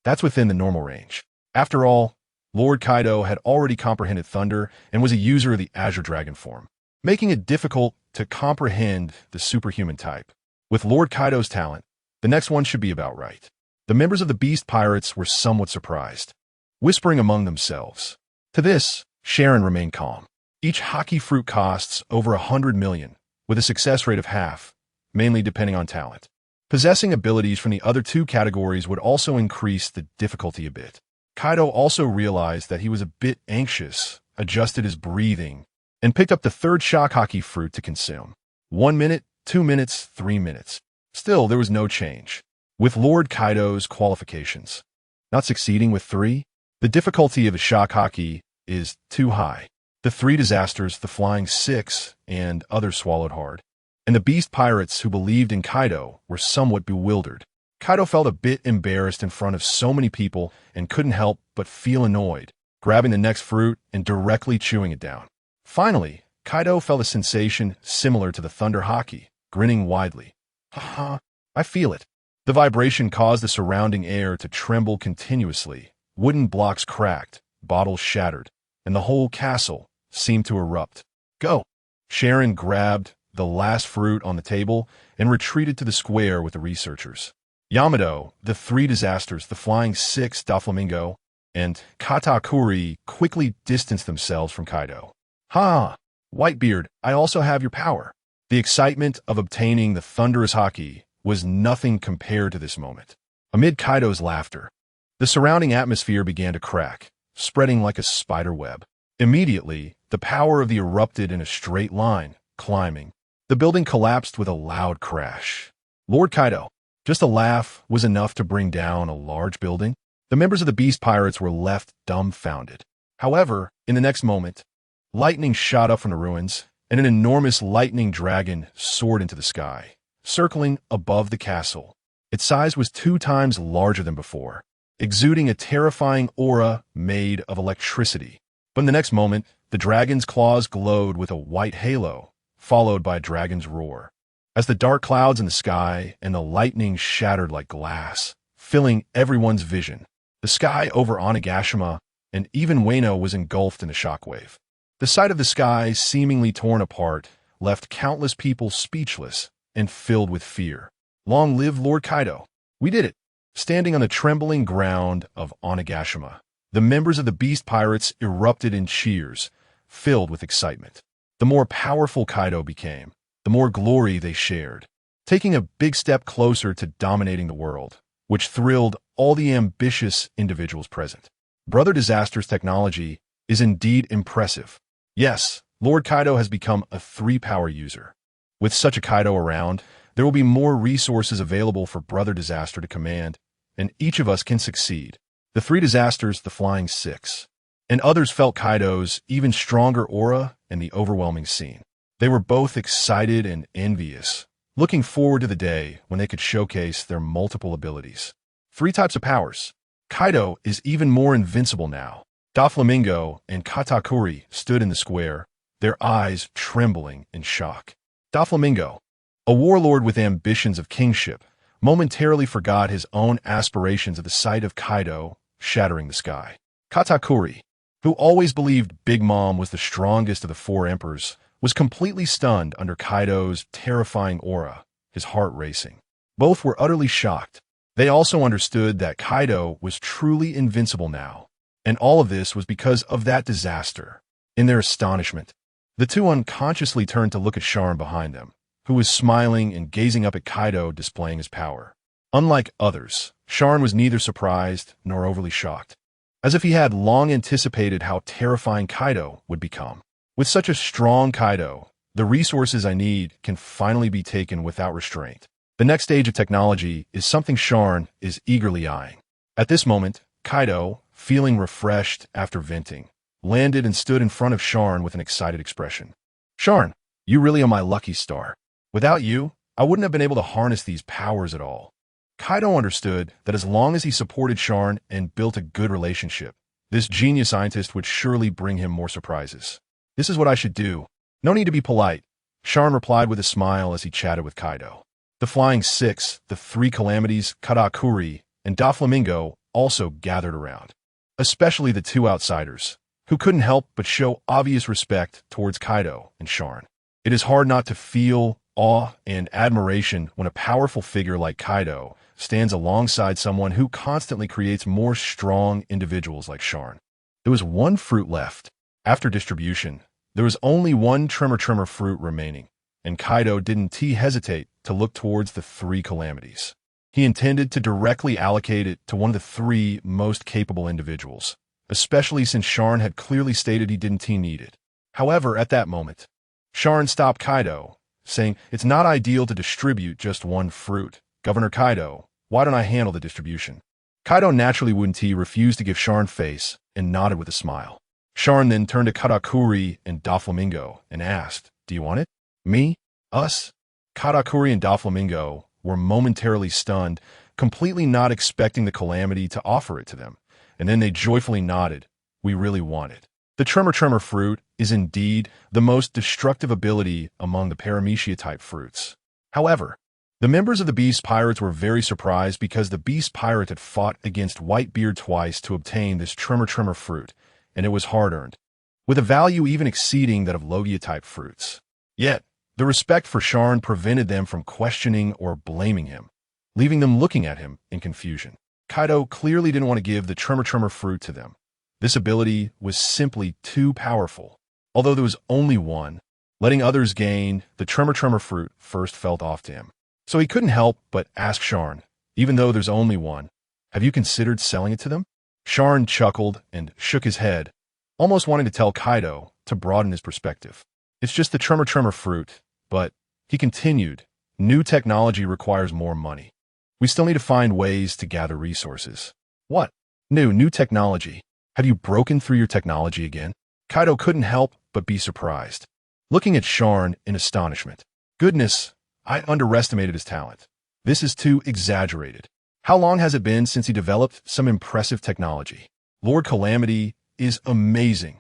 That's within the normal range. After all, Lord Kaido had already comprehended Thunder and was a user of the Azure Dragon form, making it difficult to comprehend the superhuman type. With Lord Kaido's talent, the next one should be about right. The members of the Beast Pirates were somewhat surprised, whispering among themselves. To this, Sharn remained calm. Each Haki fruit costs over 100 million, with a success rate of half, mainly depending on talent. Possessing abilities from the other 2 categories would also increase the difficulty a bit. Kaido also realized that he was a bit anxious, adjusted his breathing, and picked up the 3rd shock Haki fruit to consume. 1 minute, 2 minutes, 3 minutes. Still, there was no change. With Lord Kaido's qualifications, not succeeding with 3, the difficulty of a shock Haki is too high. The 3 disasters, the Flying Six, and others swallowed hard. And the Beast Pirates who believed in Kaido were somewhat bewildered. Kaido felt a bit embarrassed in front of so many people and couldn't help but feel annoyed, grabbing the next fruit and directly chewing it down. Finally, Kaido felt a sensation similar to the Thunder Haki, grinning widely. Haha, I feel it. The vibration caused the surrounding air to tremble continuously. Wooden blocks cracked, bottles shattered, and the whole castle seemed to erupt. Go! Sharn grabbed the last fruit on the table and retreated to the square with the researchers. Yamato, the 3 disasters, the Flying Six, Doflamingo, and Katakuri quickly distanced themselves from Kaido. "Ha! Whitebeard, I also have your power." The excitement of obtaining the thunderous Haki was nothing compared to this moment. Amid Kaido's laughter, the surrounding atmosphere began to crack, spreading like a spider web. Immediately, the power of the erupted in a straight line, climbing. The building collapsed with a loud crash. Lord Kaido, just a laugh was enough to bring down a large building. The members of the Beast Pirates were left dumbfounded. However, in the next moment, lightning shot up from the ruins, and an enormous lightning dragon soared into the sky, circling above the castle. Its size was 2 times larger than before, exuding a terrifying aura made of electricity. But in the next moment, the dragon's claws glowed with a white halo, followed by a dragon's roar. As the dark clouds in the sky and the lightning shattered like glass, filling everyone's vision, the sky over Onigashima and even Wano was engulfed in a shockwave. The sight of the sky seemingly torn apart left countless people speechless and filled with fear. Long live Lord Kaido. We did it. Standing on the trembling ground of Onigashima, the members of the Beast Pirates erupted in cheers, filled with excitement. The more powerful Kaido became, the more glory they shared, taking a big step closer to dominating the world, which thrilled all the ambitious individuals present. Brother Disaster's technology is indeed impressive. Yes, Lord Kaido has become a 3-power user. With such a Kaido around, there will be more resources available for Brother Disaster to command, and each of us can succeed. The 3 disasters, the Flying 6, and others felt Kaido's even stronger aura and the overwhelming scene. They were both excited and envious, looking forward to the day when they could showcase their multiple abilities. 3 types of powers. Kaido is even more invincible now. Doflamingo and Katakuri stood in the square, their eyes trembling in shock. Doflamingo, a warlord with ambitions of kingship, momentarily forgot his own aspirations at the sight of Kaido shattering the sky. Katakuri, who always believed Big Mom was the strongest of the 4 emperors, was completely stunned under Kaido's terrifying aura, his heart racing. Both were utterly shocked. They also understood that Kaido was truly invincible now, and all of this was because of that disaster. In their astonishment, the 2 unconsciously turned to look at Sharn behind them, who was smiling and gazing up at Kaido displaying his power. Unlike others, Sharn was neither surprised nor overly shocked, as if he had long anticipated how terrifying Kaido would become. With such a strong Kaido, the resources I need can finally be taken without restraint. The next stage of technology is something Sharn is eagerly eyeing. At this moment, Kaido, feeling refreshed after venting, landed and stood in front of Sharn with an excited expression. "Sharn, you really are my lucky star. Without you, I wouldn't have been able to harness these powers at all." Kaido understood that as long as he supported Sharn and built a good relationship, this genius scientist would surely bring him more surprises. "This is what I should do. No need to be polite," Sharn replied with a smile as he chatted with Kaido. The Flying 6, the 3 Calamities, Katakuri, and Doflamingo also gathered around, especially the 2 outsiders, who couldn't help but show obvious respect towards Kaido and Sharn. It is hard not to feel awe and admiration when a powerful figure like Kaido stands alongside someone who constantly creates more strong individuals like Sharn. There was 1 fruit left. After distribution, there was only 1 Tremor fruit remaining, and Kaido didn't hesitate to look towards the 3 Calamities. He intended to directly allocate it to one of the 3 most capable individuals, especially since Sharn had clearly stated he didn't need it. However, at that moment, Sharn stopped Kaido, saying, "It's not ideal to distribute just 1 fruit. Governor Kaido, why don't I handle the distribution?" Kaido naturally wouldn't refused to give Sharn face and nodded with a smile. Sharn then turned to Katakuri and Doflamingo and asked, "Do you want it? Me? Us?" Katakuri and Doflamingo were momentarily stunned, completely not expecting the Calamity to offer it to them, and then they joyfully nodded. "We really want it." The Tremor fruit is indeed the most destructive ability among the Paramecia-type fruits. However, the members of the Beast Pirates were very surprised because the Beast Pirate had fought against Whitebeard twice to obtain this Tremor fruit, and it was hard-earned, with a value even exceeding that of Logia-type fruits. Yet, the respect for Sharn prevented them from questioning or blaming him, leaving them looking at him in confusion. Kaido clearly didn't want to give the tremor fruit to them. This ability was simply too powerful. Although there was only one, letting others gain the tremor fruit first felt off to him. So he couldn't help but ask Sharn, even though there's only one, have you considered selling it to them? Sharn chuckled and shook his head, almost wanting to tell Kaido to broaden his perspective. It's just the tremor fruit, but, he continued, new technology requires more money. We still need to find ways to gather resources. What? New technology. Have you broken through your technology again? Kaido couldn't help but be surprised, looking at Sharn in astonishment. Goodness, I underestimated his talent. This is too exaggerated. How long has it been since he developed some impressive technology? Lord Calamity is amazing.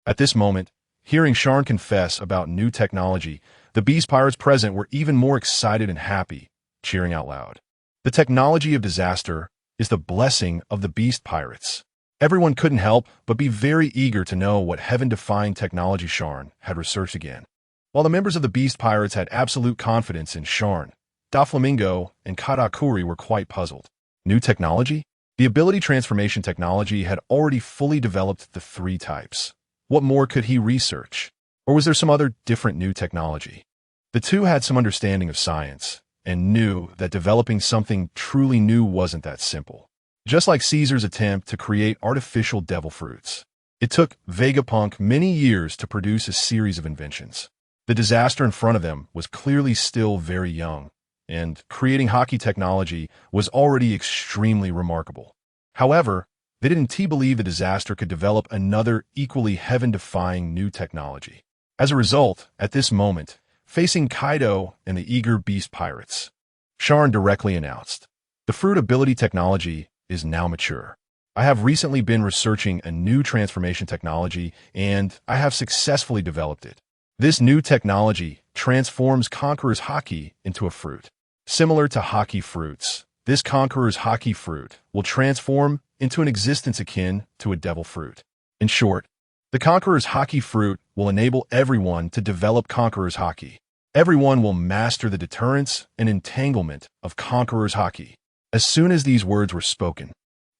At this moment, hearing Sharn confess about new technology, the beast pirates present were even more excited and happy, cheering out loud. The technology of disaster is the blessing of the beast pirates. Everyone couldn't help but be very eager to know what heaven-defying technology Sharn had researched again. While the members of the beast pirates had absolute confidence in Sharn, Doflamingo and Katakuri were quite puzzled. New technology? The ability transformation technology had already fully developed the 3 types. What more could he research? Or was there some other different new technology? The two had some understanding of science, and knew that developing something truly new wasn't that simple. Just like Caesar's attempt to create artificial devil fruits, it took Vegapunk many years to produce a series of inventions. The disaster in front of them was clearly still very young, and creating Haki technology was already extremely remarkable. However, they didn't believe the disaster could develop another equally heaven-defying new technology. As a result, at this moment, facing Kaido and the eager beast pirates, Sharn directly announced, the fruit ability technology is now mature. I have recently been researching a new transformation technology, and I have successfully developed it. This new technology transforms Conqueror's Haki into a fruit. Similar to Haki fruits, this Conqueror's Haki fruit will transform into an existence akin to a devil fruit. In short, the Conqueror's Haki fruit will enable everyone to develop Conqueror's Haki. Everyone will master the deterrence and entanglement of Conqueror's Haki. As soon as these words were spoken,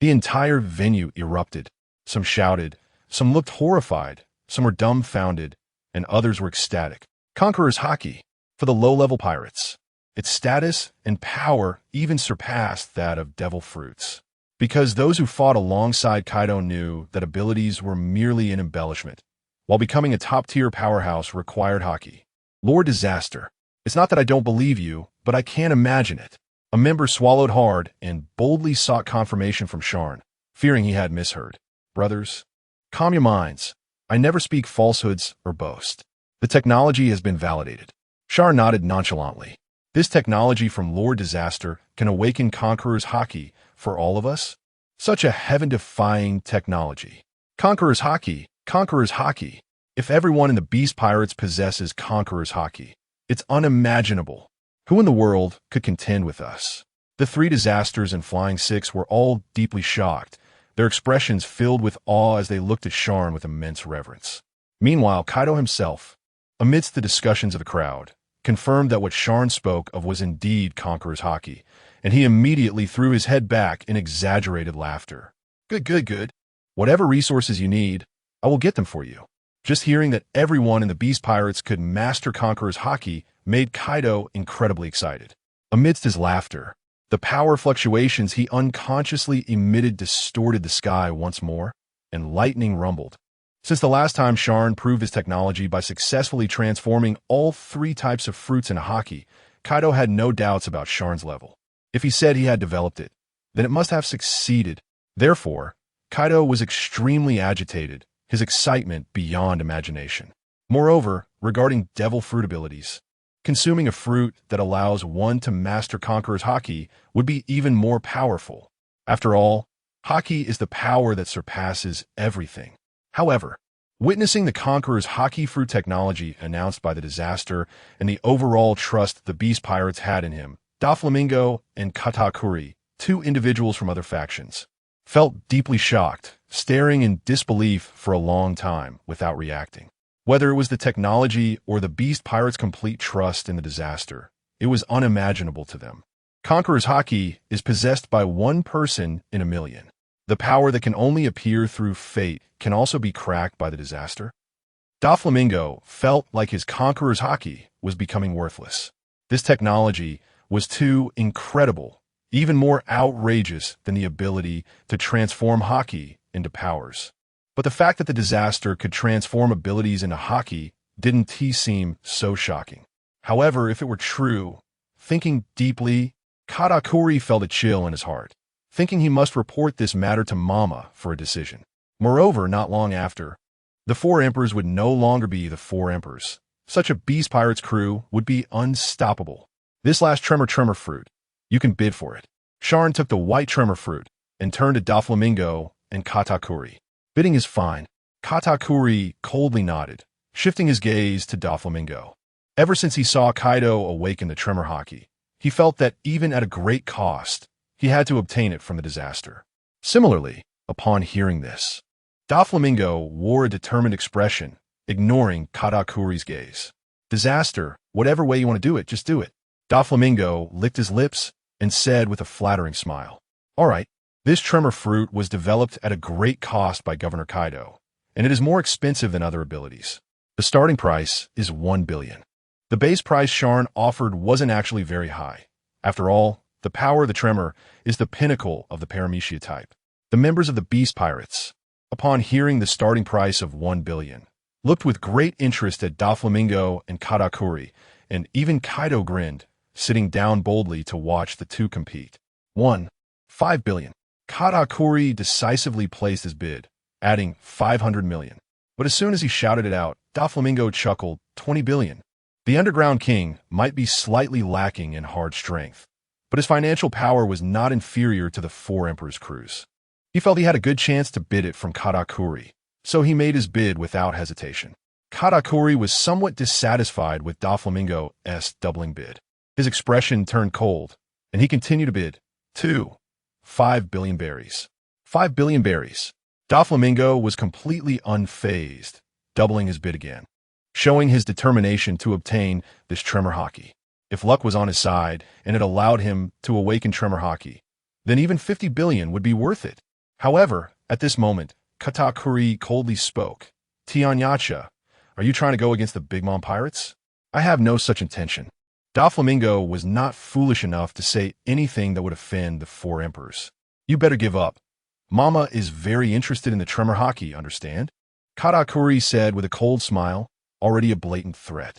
the entire venue erupted. Some shouted, some looked horrified, some were dumbfounded, and others were ecstatic. Conqueror's Haki, for the low-level pirates. Its status and power even surpassed that of devil fruits. Because those who fought alongside Kaido knew that abilities were merely an embellishment, while becoming a top-tier powerhouse required Haki. Lord Disaster, it's not that I don't believe you, but I can't imagine it. A member swallowed hard and boldly sought confirmation from Sharn, fearing he had misheard. Brothers, calm your minds. I never speak falsehoods or boast. The technology has been validated. Sharn nodded nonchalantly. This technology from Lord Disaster can awaken Conqueror's Haki for all of us? Such a heaven-defying technology. Conqueror's Haki, Conqueror's Haki. If everyone in the Beast Pirates possesses Conqueror's Haki, it's unimaginable. Who in the world could contend with us? The 3 disasters and Flying Six were all deeply shocked, their expressions filled with awe as they looked at Sharn with immense reverence. Meanwhile, Kaido himself, amidst the discussions of the crowd, confirmed that what Sharn spoke of was indeed Conqueror's Haki, and he immediately threw his head back in exaggerated laughter. Good. Whatever resources you need, I will get them for you. Just hearing that everyone in the Beast Pirates could master Conqueror's Haki made Kaido incredibly excited. Amidst his laughter, the power fluctuations he unconsciously emitted distorted the sky once more, and lightning rumbled. Since the last time Sharn proved his technology by successfully transforming all 3 types of fruits into Haki, Kaido had no doubts about Sharn's level. If he said he had developed it, then it must have succeeded. Therefore, Kaido was extremely agitated, his excitement beyond imagination. Moreover, regarding devil fruit abilities, consuming a fruit that allows one to master Conqueror's Haki would be even more powerful. After all, Haki is the power that surpasses everything. However, witnessing the Conqueror's Haki fruit technology announced by the disaster and the overall trust the Beast Pirates had in him, Doflamingo and Katakuri, 2 individuals from other factions, felt deeply shocked, staring in disbelief for a long time without reacting. Whether it was the technology or the Beast Pirates' complete trust in the disaster, it was unimaginable to them. Conqueror's Haki is possessed by one person in a million. The power that can only appear through fate can also be cracked by the disaster. Doflamingo felt like his Conqueror's Haki was becoming worthless. This technology was too incredible, even more outrageous than the ability to transform Haki into powers. But the fact that the disaster could transform abilities into Haki didn't seem so shocking. However, if it were true, thinking deeply, Katakuri felt a chill in his heart, thinking he must report this matter to Mama for a decision. Moreover, not long after, the four emperors would no longer be the four emperors. Such a beast pirate's crew would be unstoppable. This last tremor fruit, you can bid for it. Sharn took the white tremor fruit and turned to Doflamingo and Katakuri. Bidding is fine. Katakuri coldly nodded, shifting his gaze to Doflamingo. Ever since he saw Kaido awaken the tremor Haki, he felt that even at a great cost, he had to obtain it from the disaster. Similarly, upon hearing this, Doflamingo wore a determined expression, ignoring Katakuri's gaze. Disaster, whatever way you want to do it, just do it. Doflamingo licked his lips and said with a flattering smile, "All right, this tremor fruit was developed at a great cost by Governor Kaido, and it is more expensive than other abilities. The starting price is 1 billion. The base price Sharn offered wasn't actually very high. After all, the power of the tremor is the pinnacle of the paramecia type. The members of the Beast Pirates, upon hearing the starting price of 1 billion, looked with great interest at Doflamingo and Katakuri, and even Kaido grinned, sitting down boldly to watch the two compete. 5 billion. Katakuri decisively placed his bid, adding 500 million. But as soon as he shouted it out, Doflamingo chuckled, 20 billion. The Underground King might be slightly lacking in hard strength, but his financial power was not inferior to the four emperors' crews. He felt he had a good chance to bid it from Katakuri, so he made his bid without hesitation. Katakuri was somewhat dissatisfied with Doflamingo's doubling bid. His expression turned cold, and he continued to bid, 5 billion berries. 5 billion berries. Doflamingo was completely unfazed, doubling his bid again, showing his determination to obtain this tremor Haki. If luck was on his side and it allowed him to awaken tremor Haki, then even 50 billion would be worth it. However, at this moment, Katakuri coldly spoke. Tianyacha, are you trying to go against the Big Mom Pirates? I have no such intention. Doflamingo was not foolish enough to say anything that would offend the four emperors. You better give up. Mama is very interested in the tremor Haki, understand? Katakuri said with a cold smile, already a blatant threat.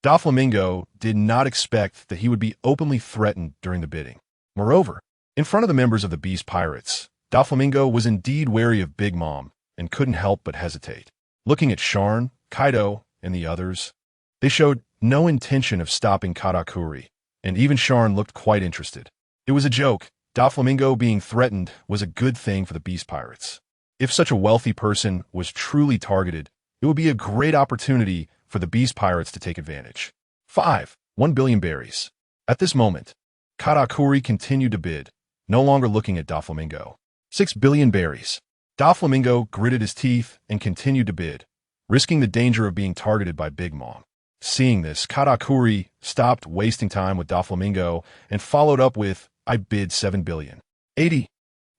Doflamingo did not expect that he would be openly threatened during the bidding. Moreover, in front of the members of the Beast Pirates, Doflamingo was indeed wary of Big Mom and couldn't help but hesitate. Looking at Sharn, Kaido, and the others, they showed no intention of stopping Katakuri, and even Sharn looked quite interested. It was a joke. Doflamingo being threatened was a good thing for the Beast Pirates. If such a wealthy person was truly targeted, it would be a great opportunity for the Beast Pirates to take advantage. 1 billion berries. At this moment, Katakuri continued to bid, no longer looking at Doflamingo. 6 billion berries. Doflamingo gritted his teeth and continued to bid, risking the danger of being targeted by Big Mom. Seeing this, Katakuri stopped wasting time with Doflamingo and followed up with, I bid 7 billion. 80.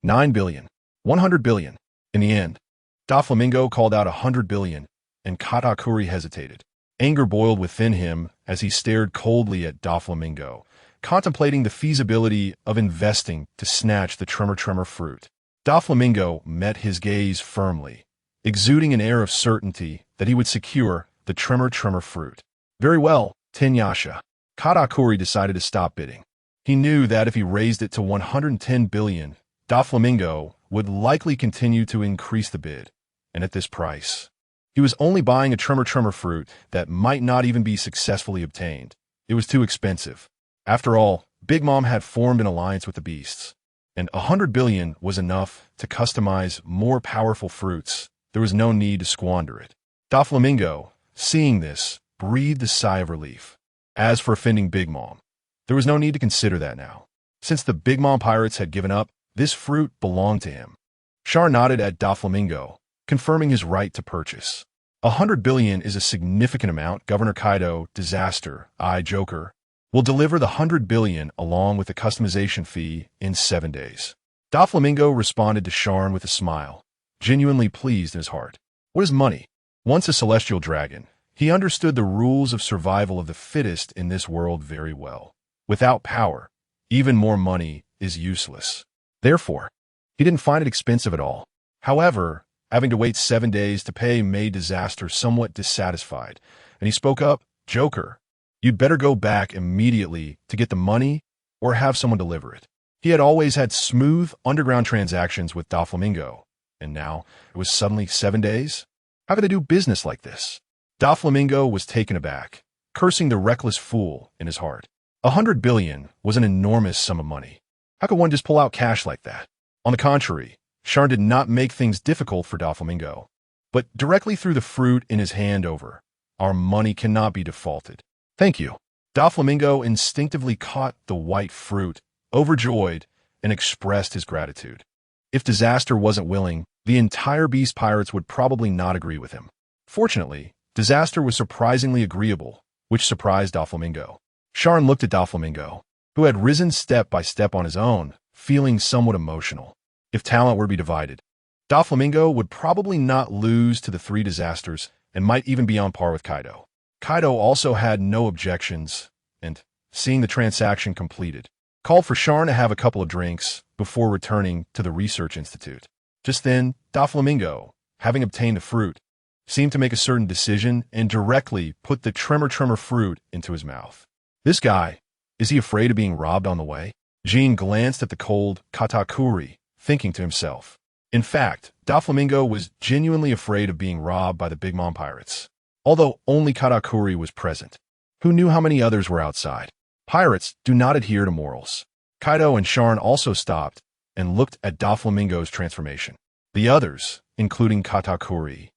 9 billion. 100 billion. In the end, Doflamingo called out 100 billion, and Katakuri hesitated. Anger boiled within him as he stared coldly at Doflamingo, contemplating the feasibility of investing to snatch the tremor fruit. Doflamingo met his gaze firmly, exuding an air of certainty that he would secure the tremor fruit. Very well, Tinyasha. Katakuri decided to stop bidding. He knew that if he raised it to 110 billion, Doflamingo would likely continue to increase the bid, and at this price, he was only buying a tremor fruit that might not even be successfully obtained. It was too expensive. After all, Big Mom had formed an alliance with the beasts, and 100 billion was enough to customize more powerful fruits. There was no need to squander it. Doflamingo, seeing this, breathed a sigh of relief. As for offending Big Mom, there was no need to consider that now. Since the Big Mom Pirates had given up, this fruit belonged to him. Sharn nodded at Doflamingo, confirming his right to purchase. 100 billion is a significant amount. Governor Kaido, disaster, Joker. We'll deliver the 100 billion along with the customization fee in 7 days. Doflamingo responded to Sharn with a smile, genuinely pleased in his heart. What is money? Once a celestial dragon, he understood the rules of survival of the fittest in this world very well. Without power, even more money is useless. Therefore, he didn't find it expensive at all. However, having to wait 7 days to pay made Disaster somewhat dissatisfied, and he spoke up, "Joker, you'd better go back immediately to get the money or have someone deliver it." He had always had smooth, underground transactions with Doflamingo, and now it was suddenly 7 days? How could they do business like this? Doflamingo was taken aback, cursing the reckless fool in his heart. 100 billion was an enormous sum of money. How could one just pull out cash like that? On the contrary, Sharn did not make things difficult for Doflamingo, but directly threw the fruit in his hand over. "Our money cannot be defaulted." "Thank you." Doflamingo instinctively caught the white fruit, overjoyed, and expressed his gratitude. If Disaster wasn't willing, the entire Beast Pirates would probably not agree with him. Fortunately, Disaster was surprisingly agreeable, which surprised Doflamingo. Sharn looked at Doflamingo, who had risen step by step on his own, feeling somewhat emotional. If talent were to be divided, Doflamingo would probably not lose to the 3 Disasters and might even be on par with Kaido. Kaido also had no objections, and, seeing the transaction completed, called for Sharn to have a couple of drinks before returning to the Research Institute. Just then, Doflamingo, having obtained the fruit, seemed to make a certain decision and directly put the tremor fruit into his mouth. This guy, is he afraid of being robbed on the way? Jean glanced at the cold Katakuri, thinking to himself. In fact, Doflamingo was genuinely afraid of being robbed by the Big Mom Pirates. Although only Katakuri was present. Who knew how many others were outside? Pirates do not adhere to morals. Kaido and Sharn also stopped and looked at Doflamingo's transformation. The others, including Katakuri,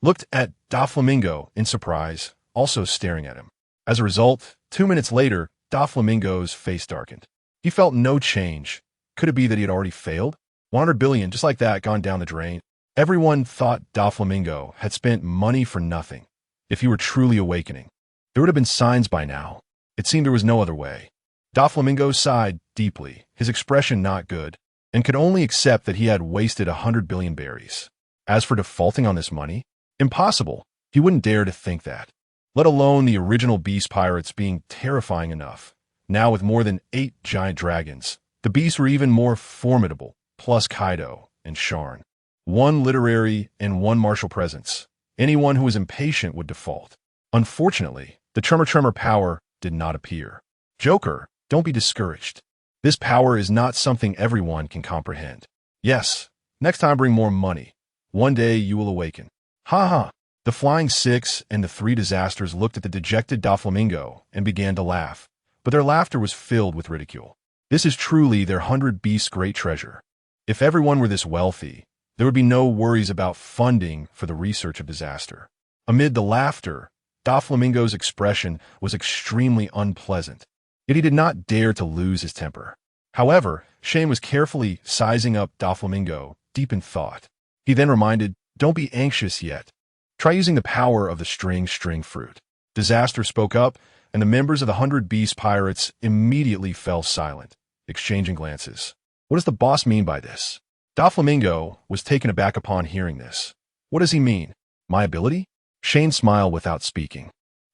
looked at Doflamingo in surprise, also staring at him. As a result, 2 minutes later, Doflamingo's face darkened. He felt no change. Could it be that he had already failed? 100 billion, just like that, gone down the drain. Everyone thought Doflamingo had spent money for nothing. If he were truly awakening, there would have been signs by now. It seemed there was no other way. Doflamingo sighed deeply, his expression not good, and could only accept that he had wasted 100 billion berries. As for defaulting on this money, impossible. He wouldn't dare to think that. Let alone the original Beast Pirates being terrifying enough. Now with more than 8 giant dragons, the beasts were even more formidable, plus Kaido and Sharn. 1 literary and 1 martial presence. Anyone who was impatient would default. Unfortunately, the tremor power did not appear. Joker, don't be discouraged. This power is not something everyone can comprehend. Yes, next time bring more money. One day you will awaken. Ha ha. The Flying Six and the 3 Disasters looked at the dejected Doflamingo and began to laugh, but their laughter was filled with ridicule. This is truly their 100 beasts' great treasure. If everyone were this wealthy, there would be no worries about funding for the research of Disaster. Amid the laughter, Doflamingo's expression was extremely unpleasant, yet he did not dare to lose his temper. However, Shane was carefully sizing up Doflamingo, deep in thought. He then reminded, "Don't be anxious yet. Try using the power of the string fruit." Disaster spoke up, and the members of the 100 Beast Pirates immediately fell silent, exchanging glances. What does the boss mean by this? Doflamingo was taken aback upon hearing this. What does he mean? My ability? Shane smiled without speaking.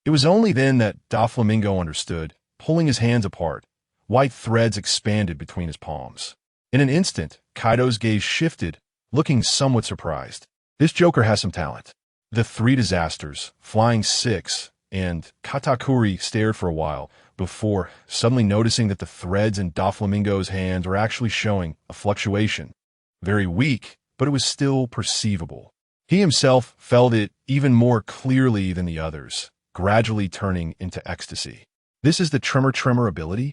It was only then that Doflamingo understood, pulling his hands apart. White threads expanded between his palms. In an instant, Kaido's gaze shifted, looking somewhat surprised. This Joker has some talent. The 3 Disasters, Flying Six, and Katakuri stared for a while before suddenly noticing that the threads in Doflamingo's hands were actually showing a fluctuation. Very weak, but it was still perceivable. He himself felt it even more clearly than the others, gradually turning into ecstasy. This is the tremor ability?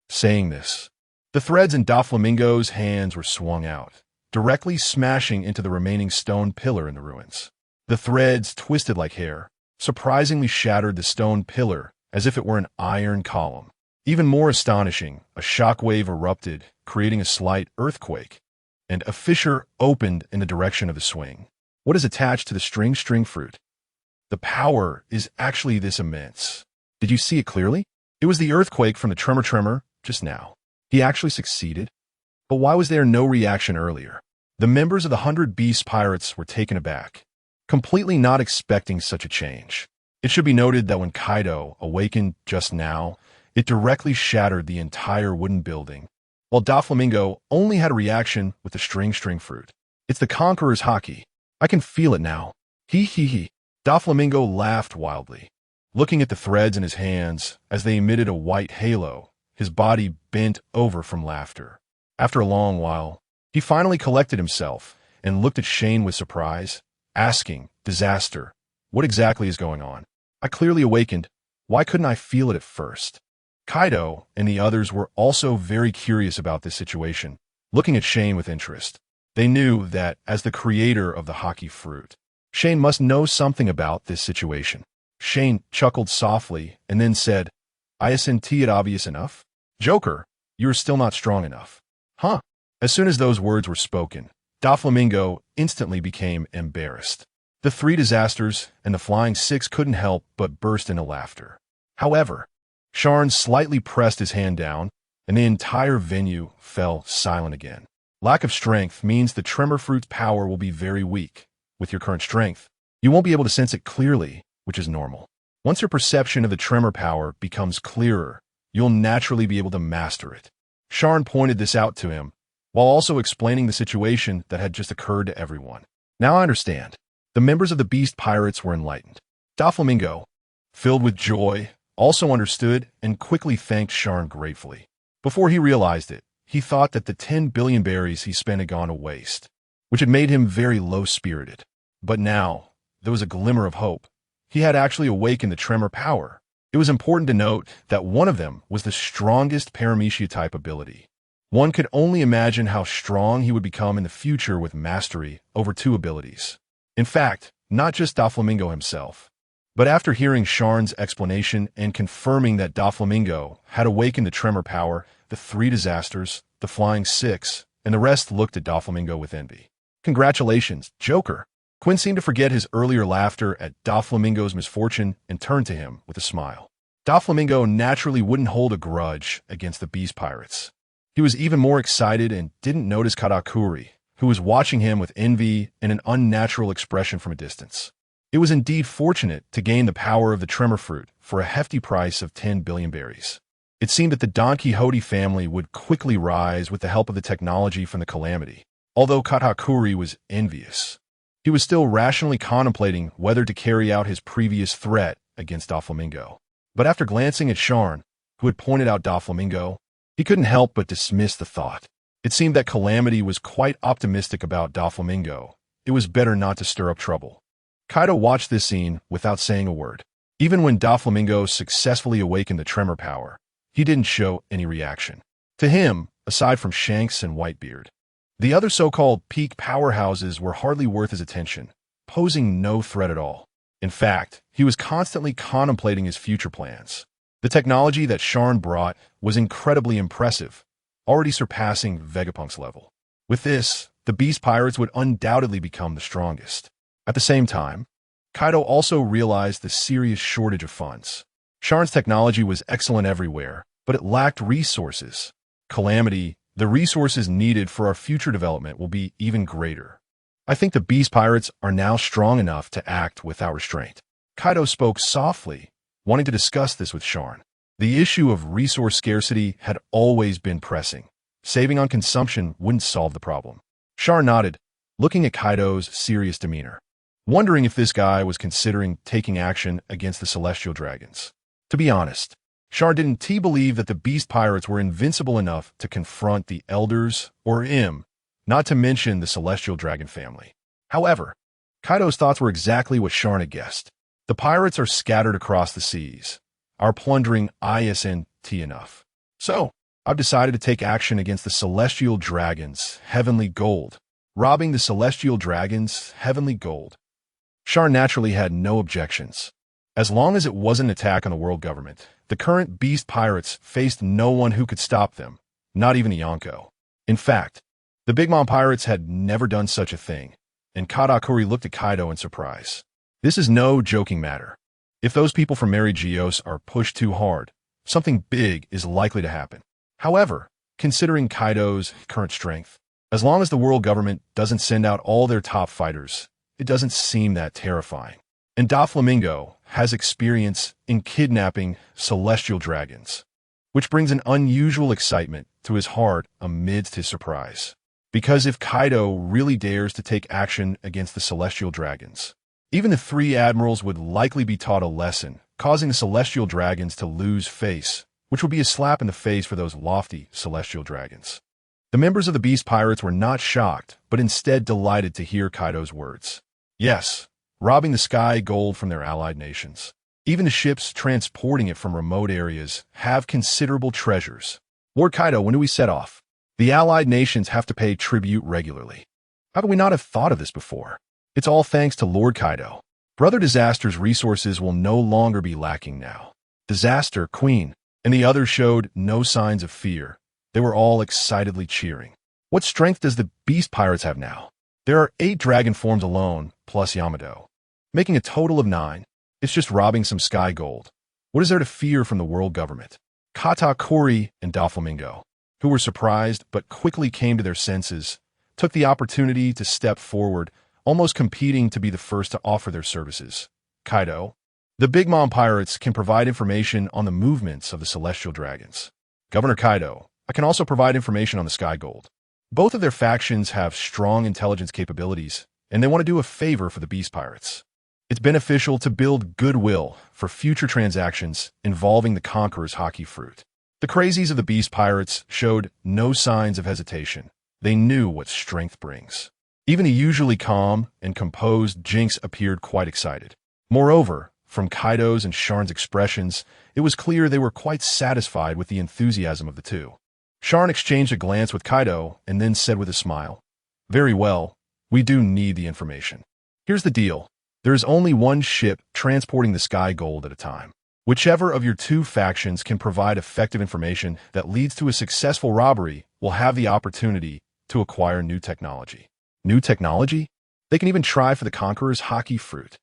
Saying this, the threads in Doflamingo's hands were swung out, directly smashing into the remaining stone pillar in the ruins. The threads twisted like hair, surprisingly shattered the stone pillar as if it were an iron column. Even more astonishing, a shockwave erupted, creating a slight earthquake, and a fissure opened in the direction of the swing. What is attached to the string fruit? The power is actually this immense. Did you see it clearly? It was the earthquake from the tremor just now. He actually succeeded? But why was there no reaction earlier? The members of the 100 Beast Pirates were taken aback, completely not expecting such a change. It should be noted that when Kaido awakened just now, it directly shattered the entire wooden building, while Doflamingo only had a reaction with the string fruit. It's the Conqueror's Haki. I can feel it now. He. Doflamingo laughed wildly, looking at the threads in his hands as they emitted a white halo. His body bent over from laughter. After a long while, he finally collected himself and looked at Shane with surprise, asking, "Disaster, what exactly is going on? I clearly awakened. Why couldn't I feel it at first?" Kaido and the others were also very curious about this situation, looking at Shane with interest. They knew that, as the creator of the Haki fruit, Shane must know something about this situation. Shane chuckled softly and then said, "Isn't it obvious enough? Joker, you're still not strong enough." Huh? As soon as those words were spoken, Doflamingo instantly became embarrassed. The three disasters and the Flying Six couldn't help but burst into laughter. However, Sharn slightly pressed his hand down, and the entire venue fell silent again. Lack of strength means the tremor fruit's power will be very weak. With your current strength, you won't be able to sense it clearly, which is normal. Once your perception of the tremor power becomes clearer, you'll naturally be able to master it. Sharn pointed this out to him, while also explaining the situation that had just occurred to everyone. Now I understand. The members of the Beast Pirates were enlightened. Doflamingo, filled with joy, also understood and quickly thanked Sharn gratefully. Before he realized it, he thought that the 10 billion berries he spent had gone to waste, which had made him very low-spirited. But now, there was a glimmer of hope. He had actually awakened the tremor power. It was important to note that one of them was the strongest paramecia-type ability. One could only imagine how strong he would become in the future with mastery over two abilities. In fact, not just Doflamingo himself, but after hearing Sharn's explanation and confirming that Doflamingo had awakened the tremor power, the three disasters, the Flying Six, and the rest looked at Doflamingo with envy. "Congratulations, Joker." Quinn seemed to forget his earlier laughter at Doflamingo's misfortune and turned to him with a smile. Doflamingo naturally wouldn't hold a grudge against the Beast Pirates. He was even more excited and didn't notice Katakuri, who was watching him with envy and an unnatural expression from a distance. It was indeed fortunate to gain the power of the tremor fruit for a hefty price of 10 billion berries. It seemed that the Don Quixote family would quickly rise with the help of the technology from the Calamity. Although Katakuri was envious, he was still rationally contemplating whether to carry out his previous threat against Doflamingo. But after glancing at Sharn, who had pointed out Doflamingo, he couldn't help but dismiss the thought. It seemed that Calamity was quite optimistic about Doflamingo. It was better not to stir up trouble. Kaido watched this scene without saying a word. Even when Doflamingo successfully awakened the tremor power, he didn't show any reaction. To him, aside from Shanks and Whitebeard, the other so-called peak powerhouses were hardly worth his attention, posing no threat at all. In fact, he was constantly contemplating his future plans. The technology that Sharn brought was incredibly impressive, already surpassing Vegapunk's level. With this, the Beast Pirates would undoubtedly become the strongest. At the same time, Kaido also realized the serious shortage of funds. Sharn's technology was excellent everywhere, but it lacked resources. Calamity, the resources needed for our future development will be even greater. I think the Beast Pirates are now strong enough to act without restraint. Kaido spoke softly, wanting to discuss this with Sharn. The issue of resource scarcity had always been pressing. Saving on consumption wouldn't solve the problem. Sharn nodded, looking at Kaido's serious demeanor, wondering if this guy was considering taking action against the Celestial Dragons. To be honest, Sharn didn't believe that the Beast Pirates were invincible enough to confront the Elders or not to mention the Celestial Dragon family. However, Kaido's thoughts were exactly what Sharn had guessed. The pirates are scattered across the seas. Our plundering isn't enough. So, I've decided to take action against the Celestial Dragons' heavenly gold. Robbing the Celestial Dragons' heavenly gold. Sharn naturally had no objections. As long as it wasn't an attack on the world government, the current Beast Pirates faced no one who could stop them, not even the Yonko. In fact, the Big Mom Pirates had never done such a thing, and Katakuri looked at Kaido in surprise. This is no joking matter. If those people from Mary Geos are pushed too hard, something big is likely to happen. However, considering Kaido's current strength, as long as the world government doesn't send out all their top fighters, it doesn't seem that terrifying. And Doflamingo has experience in kidnapping celestial dragons, which brings an unusual excitement to his heart amidst his surprise. Because if Kaido really dares to take action against the celestial dragons, even the three admirals would likely be taught a lesson, causing the celestial dragons to lose face, which would be a slap in the face for those lofty celestial dragons. The members of the Beast Pirates were not shocked, but instead delighted to hear Kaido's words. Yes, robbing the sky gold from their allied nations. Even the ships transporting it from remote areas have considerable treasures. Lord Kaido, when do we set off? The allied nations have to pay tribute regularly. How could we not have thought of this before? It's all thanks to Lord Kaido. Brother Disaster's resources will no longer be lacking now. Disaster, Queen, and the others showed no signs of fear. They were all excitedly cheering. What strength does the Beast Pirates have now? There are 8 dragon forms alone, plus Yamato, making a total of 9. It's just robbing some sky gold. What is there to fear from the world government? Katakuri and Doflamingo, who were surprised but quickly came to their senses, took the opportunity to step forward, almost competing to be the first to offer their services. Kaido, the Big Mom Pirates can provide information on the movements of the celestial dragons. Governor Kaido, I can also provide information on the sky gold. Both of their factions have strong intelligence capabilities, and they want to do a favor for the Beast Pirates. It's beneficial to build goodwill for future transactions involving the Conqueror's Haki fruit. The crazies of the Beast Pirates showed no signs of hesitation. They knew what strength brings. Even the usually calm and composed Jinx appeared quite excited. Moreover, from Kaido's and Sharn's expressions, it was clear they were quite satisfied with the enthusiasm of the two. Sharn exchanged a glance with Kaido and then said with a smile, "Very well, we do need the information. Here's the deal. There is only one ship transporting the sky gold at a time. Whichever of your two factions can provide effective information that leads to a successful robbery will have the opportunity to acquire new technology." New technology? They can even try for the Conqueror's Haki fruit.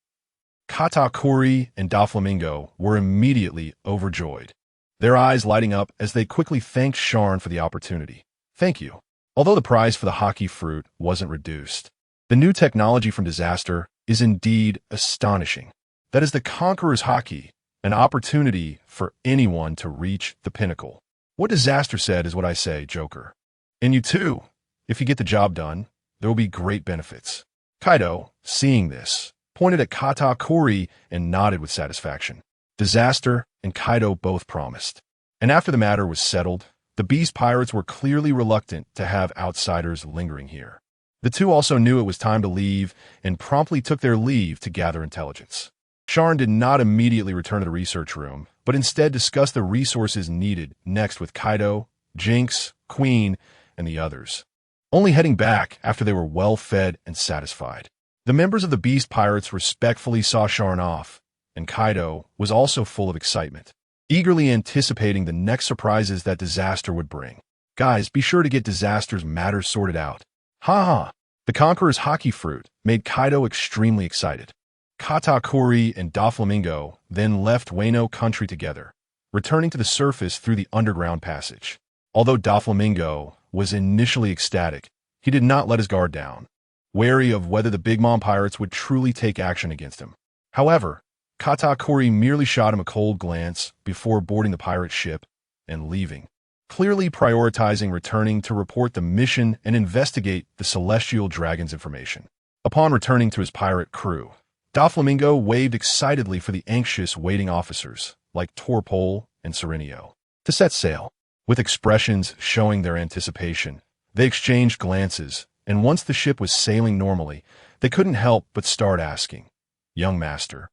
Katakuri and Doflamingo were immediately overjoyed, their eyes lighting up as they quickly thanked Sharn for the opportunity. Thank you. Although the price for the Haki fruit wasn't reduced, the new technology from Disaster is indeed astonishing. That is the Conqueror's Haki, an opportunity for anyone to reach the pinnacle. What Disaster said is what I say, Joker. And you too. If you get the job done, there will be great benefits. Kaido, seeing this, pointed at Katakuri and nodded with satisfaction. Disaster and Kaido both promised. And after the matter was settled, the Beast Pirates were clearly reluctant to have outsiders lingering here. The two also knew it was time to leave and promptly took their leave to gather intelligence. Sharn did not immediately return to the research room, but instead discussed the resources needed next with Kaido, Jinx, Queen, and the others, only heading back after they were well fed and satisfied. The members of the Beast Pirates respectfully saw Sharn off, and Kaido was also full of excitement, eagerly anticipating the next surprises that Disaster would bring. Guys, be sure to get Disaster's matters sorted out. Ha ha! The Conqueror's Haki fruit made Kaido extremely excited. Katakuri and Doflamingo then left Wano country together, returning to the surface through the underground passage. Although Doflamingo was initially ecstatic, he did not let his guard down, wary of whether the Big Mom Pirates would truly take action against him. However, Katakuri merely shot him a cold glance before boarding the pirate ship and leaving, clearly prioritizing returning to report the mission and investigate the Celestial Dragon's information. Upon returning to his pirate crew, Doflamingo waved excitedly for the anxious waiting officers, like Torpole and Serenio, to set sail. With expressions showing their anticipation, they exchanged glances, and once the ship was sailing normally, they couldn't help but start asking, "Young Master,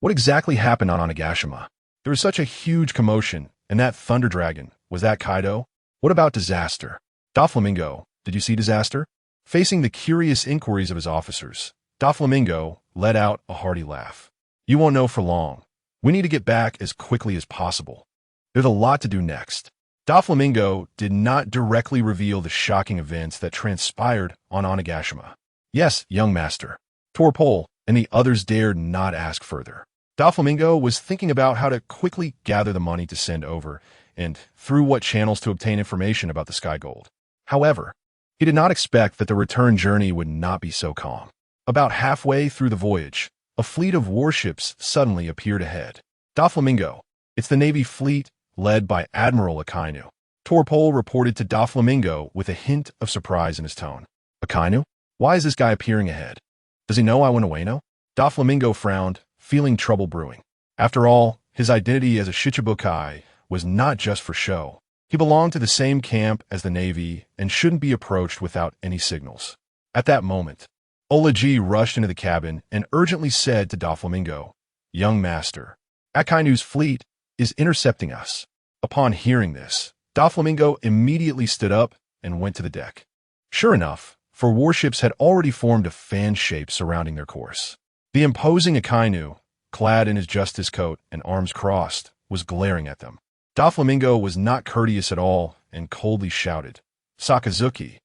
what exactly happened on Onigashima? There was such a huge commotion, and that Thunder Dragon, was that Kaido? What about Disaster? Doflamingo, did you see Disaster?" Facing the curious inquiries of his officers, Doflamingo let out a hearty laugh. "You won't know for long. We need to get back as quickly as possible. There's a lot to do next." Doflamingo did not directly reveal the shocking events that transpired on Onigashima. "Yes, young master." Torpole and the others dared not ask further. Doflamingo was thinking about how to quickly gather the money to send over and through what channels to obtain information about the Sky Gold. However, he did not expect that the return journey would not be so calm. About halfway through the voyage, a fleet of warships suddenly appeared ahead. Doflamingo, it's the Navy fleet led by Admiral Akainu. Torpol reported to Doflamingo with a hint of surprise in his tone. Akainu? Why is this guy appearing ahead? Does he know I went away now? Doflamingo frowned, feeling trouble brewing. After all, his identity as a Shichibukai was not just for show. He belonged to the same camp as the Navy and shouldn't be approached without any signals. At that moment, Olaji rushed into the cabin and urgently said to Doflamingo, "Young master, Akainu's fleet is intercepting us." Upon hearing this, Doflamingo immediately stood up and went to the deck. Sure enough, four warships had already formed a fan shape surrounding their course. The imposing Akainu, clad in his justice coat and arms crossed, was glaring at them. Doflamingo was not courteous at all and coldly shouted, "Sakazuki,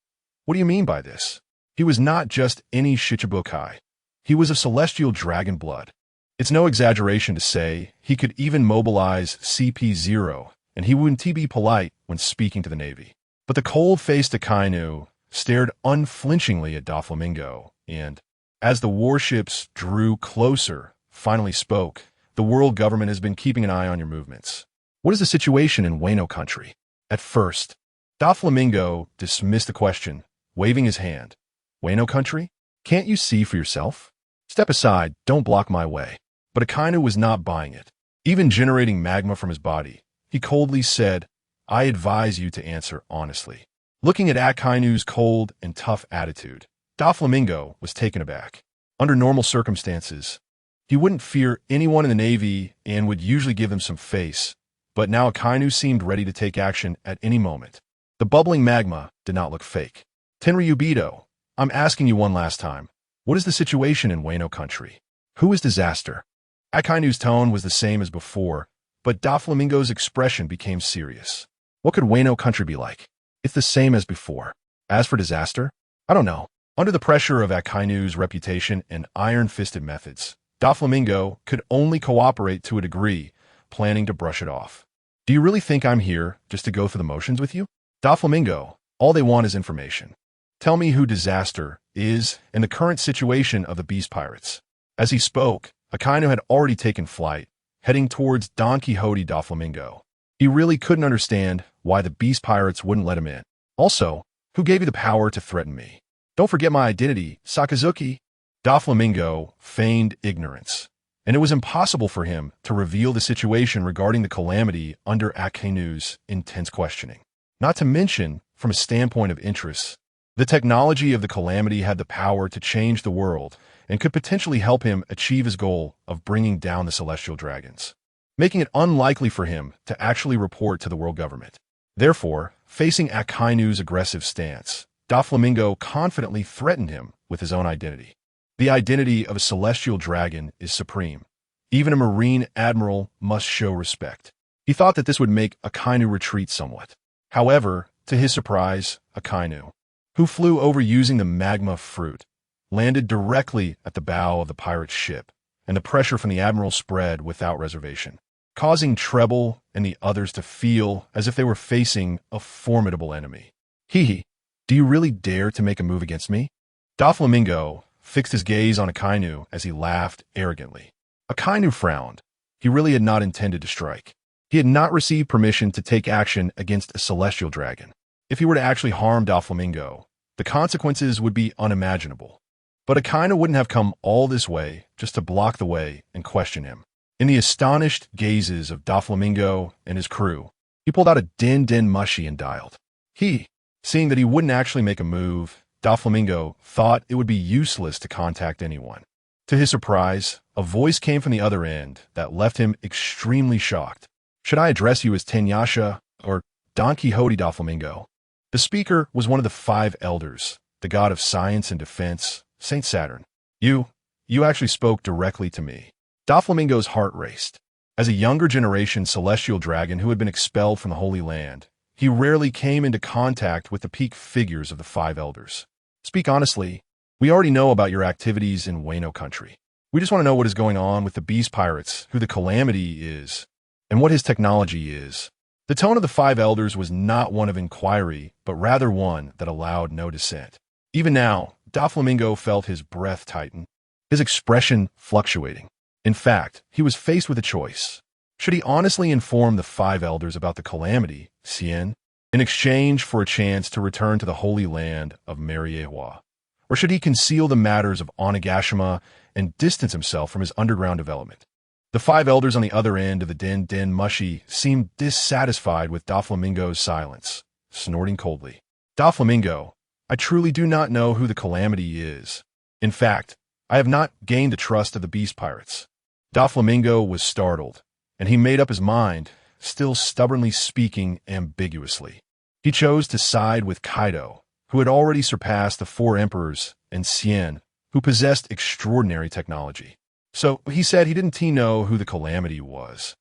what do you mean by this?" He was not just any Shichibukai. He was of celestial dragon blood. It's no exaggeration to say he could even mobilize CP0, and he wouldn't be polite when speaking to the Navy. But the cold-faced Akainu stared unflinchingly at Doflamingo, and, as the warships drew closer, finally spoke, "The world government has been keeping an eye on your movements. What is the situation in Wano country?" At first, Doflamingo dismissed the question, waving his hand. "Wano country? Can't you see for yourself? Step aside, don't block my way." But Akainu was not buying it. Even generating magma from his body, he coldly said, "I advise you to answer honestly." Looking at Akainu's cold and tough attitude, Doflamingo was taken aback. Under normal circumstances, he wouldn't fear anyone in the Navy and would usually give them some face, but now Akainu seemed ready to take action at any moment. The bubbling magma did not look fake. "Tenryubito, I'm asking you one last time. What is the situation in Wano country? Who is disaster?" Akainu's tone was the same as before, but Doflamingo's expression became serious. "What could Wano country be like? It's the same as before. As for disaster, I don't know." Under the pressure of Akainu's reputation and iron-fisted methods, Doflamingo could only cooperate to a degree, planning to brush it off. "Do you really think I'm here just to go through the motions with you? Doflamingo, all they want is information. Tell me who disaster is and the current situation of the Beast Pirates." As he spoke, Akainu had already taken flight, heading towards Don Quixote Doflamingo. He really couldn't understand why the Beast Pirates wouldn't let him in. "Also, who gave you the power to threaten me? Don't forget my identity, Sakazuki." Doflamingo feigned ignorance, and it was impossible for him to reveal the situation regarding the calamity under Akainu's intense questioning. Not to mention, from a standpoint of interest, the technology of the calamity had the power to change the world and could potentially help him achieve his goal of bringing down the celestial dragons, making it unlikely for him to actually report to the world government. Therefore, facing Akainu's aggressive stance, Doflamingo confidently threatened him with his own identity. The identity of a celestial dragon is supreme. Even a marine admiral must show respect. He thought that this would make Akainu retreat somewhat. However, to his surprise, Akainu, who flew over using the magma fruit, landed directly at the bow of the pirate's ship, and the pressure from the admiral spread without reservation, causing Treble and the others to feel as if they were facing a formidable enemy. "Hee, do you really dare to make a move against me?" Doflamingo fixed his gaze on Akainu as he laughed arrogantly. Akainu frowned. He really had not intended to strike. He had not received permission to take action against a celestial dragon. If he were to actually harm Doflamingo, the consequences would be unimaginable. But Akainu wouldn't have come all this way just to block the way and question him. In the astonished gazes of Doflamingo and his crew, he pulled out a din mushy and dialed. Seeing that he wouldn't actually make a move, Doflamingo thought it would be useless to contact anyone. To his surprise, a voice came from the other end that left him extremely shocked. "Should I address you as Tenyasha or Don Quixote Doflamingo?" The speaker was one of the 5 elders, the god of science and defense, Saint Saturn. You actually spoke directly to me." Doflamingo's heart raced. As a younger generation celestial dragon who had been expelled from the Holy Land, he rarely came into contact with the peak figures of the 5 elders. "Speak honestly. We already know about your activities in Wano country. We just want to know what is going on with the Beast Pirates, who the Calamity is, and what his technology is. The tone of the five elders was not one of inquiry, but rather one that allowed no dissent. Even now, Doflamingo felt his breath tighten, his expression fluctuating. In fact, he was faced with a choice. Should he honestly inform the five elders about the Calamity, Sien, in exchange for a chance to return to the holy land of Mariehua? Or should he conceal the matters of Onigashima and distance himself from his underground development? The five elders on the other end of the Den Mushi seemed dissatisfied with Doflamingo's silence, snorting coldly. Doflamingo, I truly do not know who the Calamity is. In fact, I have not gained the trust of the Beast Pirates. Doflamingo was startled, and he made up his mind, still stubbornly speaking ambiguously. He chose to side with Kaido, who had already surpassed the four emperors, and Sien, who possessed extraordinary technology. So he said he didn't know who the Calamity was,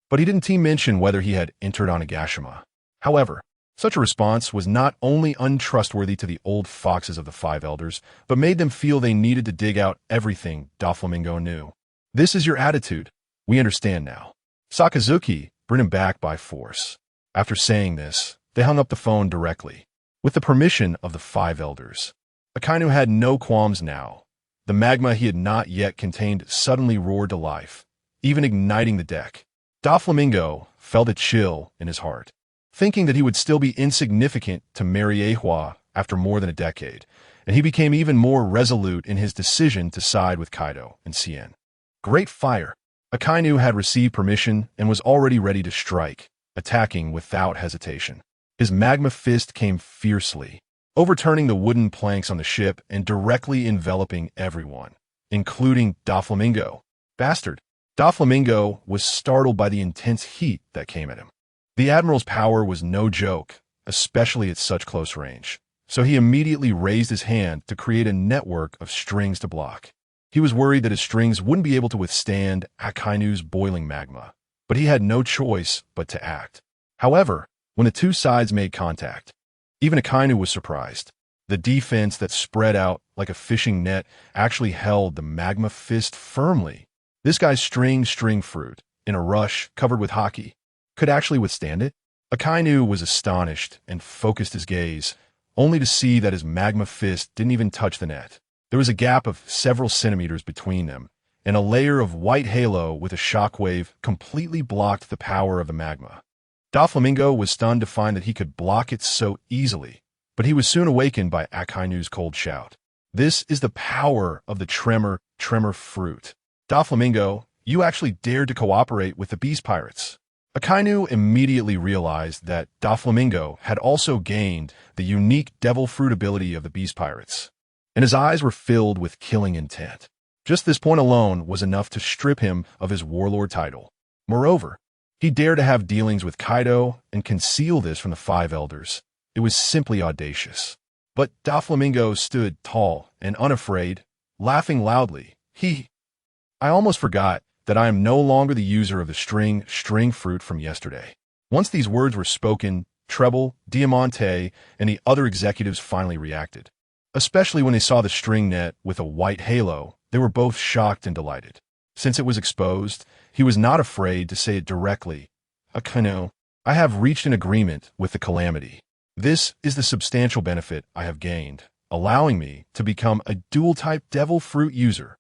but he didn't mention whether he had entered Onigashima. However, such a response was not only untrustworthy to the old foxes of the five elders, but made them feel they needed to dig out everything Doflamingo knew. This is your attitude. We understand now. Sakazuki, bring him back by force. After saying this, they hung up the phone directly. With the permission of the five elders, Akainu had no qualms now. The magma he had not yet contained suddenly roared to life, even igniting the deck. Doflamingo felt a chill in his heart, thinking that he would still be insignificant to Mariehua after more than a decade, and he became even more resolute in his decision to side with Kaido and Sien. Great fire! Akainu had received permission and was already ready to strike, attacking without hesitation. His magma fist came fiercely, overturning the wooden planks on the ship and directly enveloping everyone, including Doflamingo. Bastard! Doflamingo was startled by the intense heat that came at him. The Admiral's power was no joke, especially at such close range, so he immediately raised his hand to create a network of strings to block. He was worried that his strings wouldn't be able to withstand Akainu's boiling magma, but he had no choice but to act. However, when the two sides made contact, even Akainu was surprised. The defense that spread out like a fishing net actually held the magma fist firmly. This guy's string fruit, in a rush covered with Haki, could actually withstand it? Akainu was astonished and focused his gaze, only to see that his magma fist didn't even touch the net. There was a gap of several centimeters between them, and a layer of white halo with a shockwave completely blocked the power of the magma. Doflamingo was stunned to find that he could block it so easily, but he was soon awakened by Akainu's cold shout. This is the power of the tremor fruit. Doflamingo, you actually dared to cooperate with the Beast Pirates. Akainu immediately realized that Doflamingo had also gained the unique devil fruit ability of the Beast Pirates, and his eyes were filled with killing intent. Just this point alone was enough to strip him of his warlord title. Moreover, he dared to have dealings with Kaido and conceal this from the five elders. It was simply audacious. But Doflamingo stood tall and unafraid, laughing loudly. I almost forgot that I am no longer the user of the string fruit from yesterday. Once these words were spoken, Treble, Diamante, and the other executives finally reacted. Especially when they saw the string net with a white halo, they were both shocked and delighted. Since it was exposed, he was not afraid to say it directly. Akainu, I have reached an agreement with the Calamity. This is the substantial benefit I have gained, allowing me to become a dual-type devil fruit user.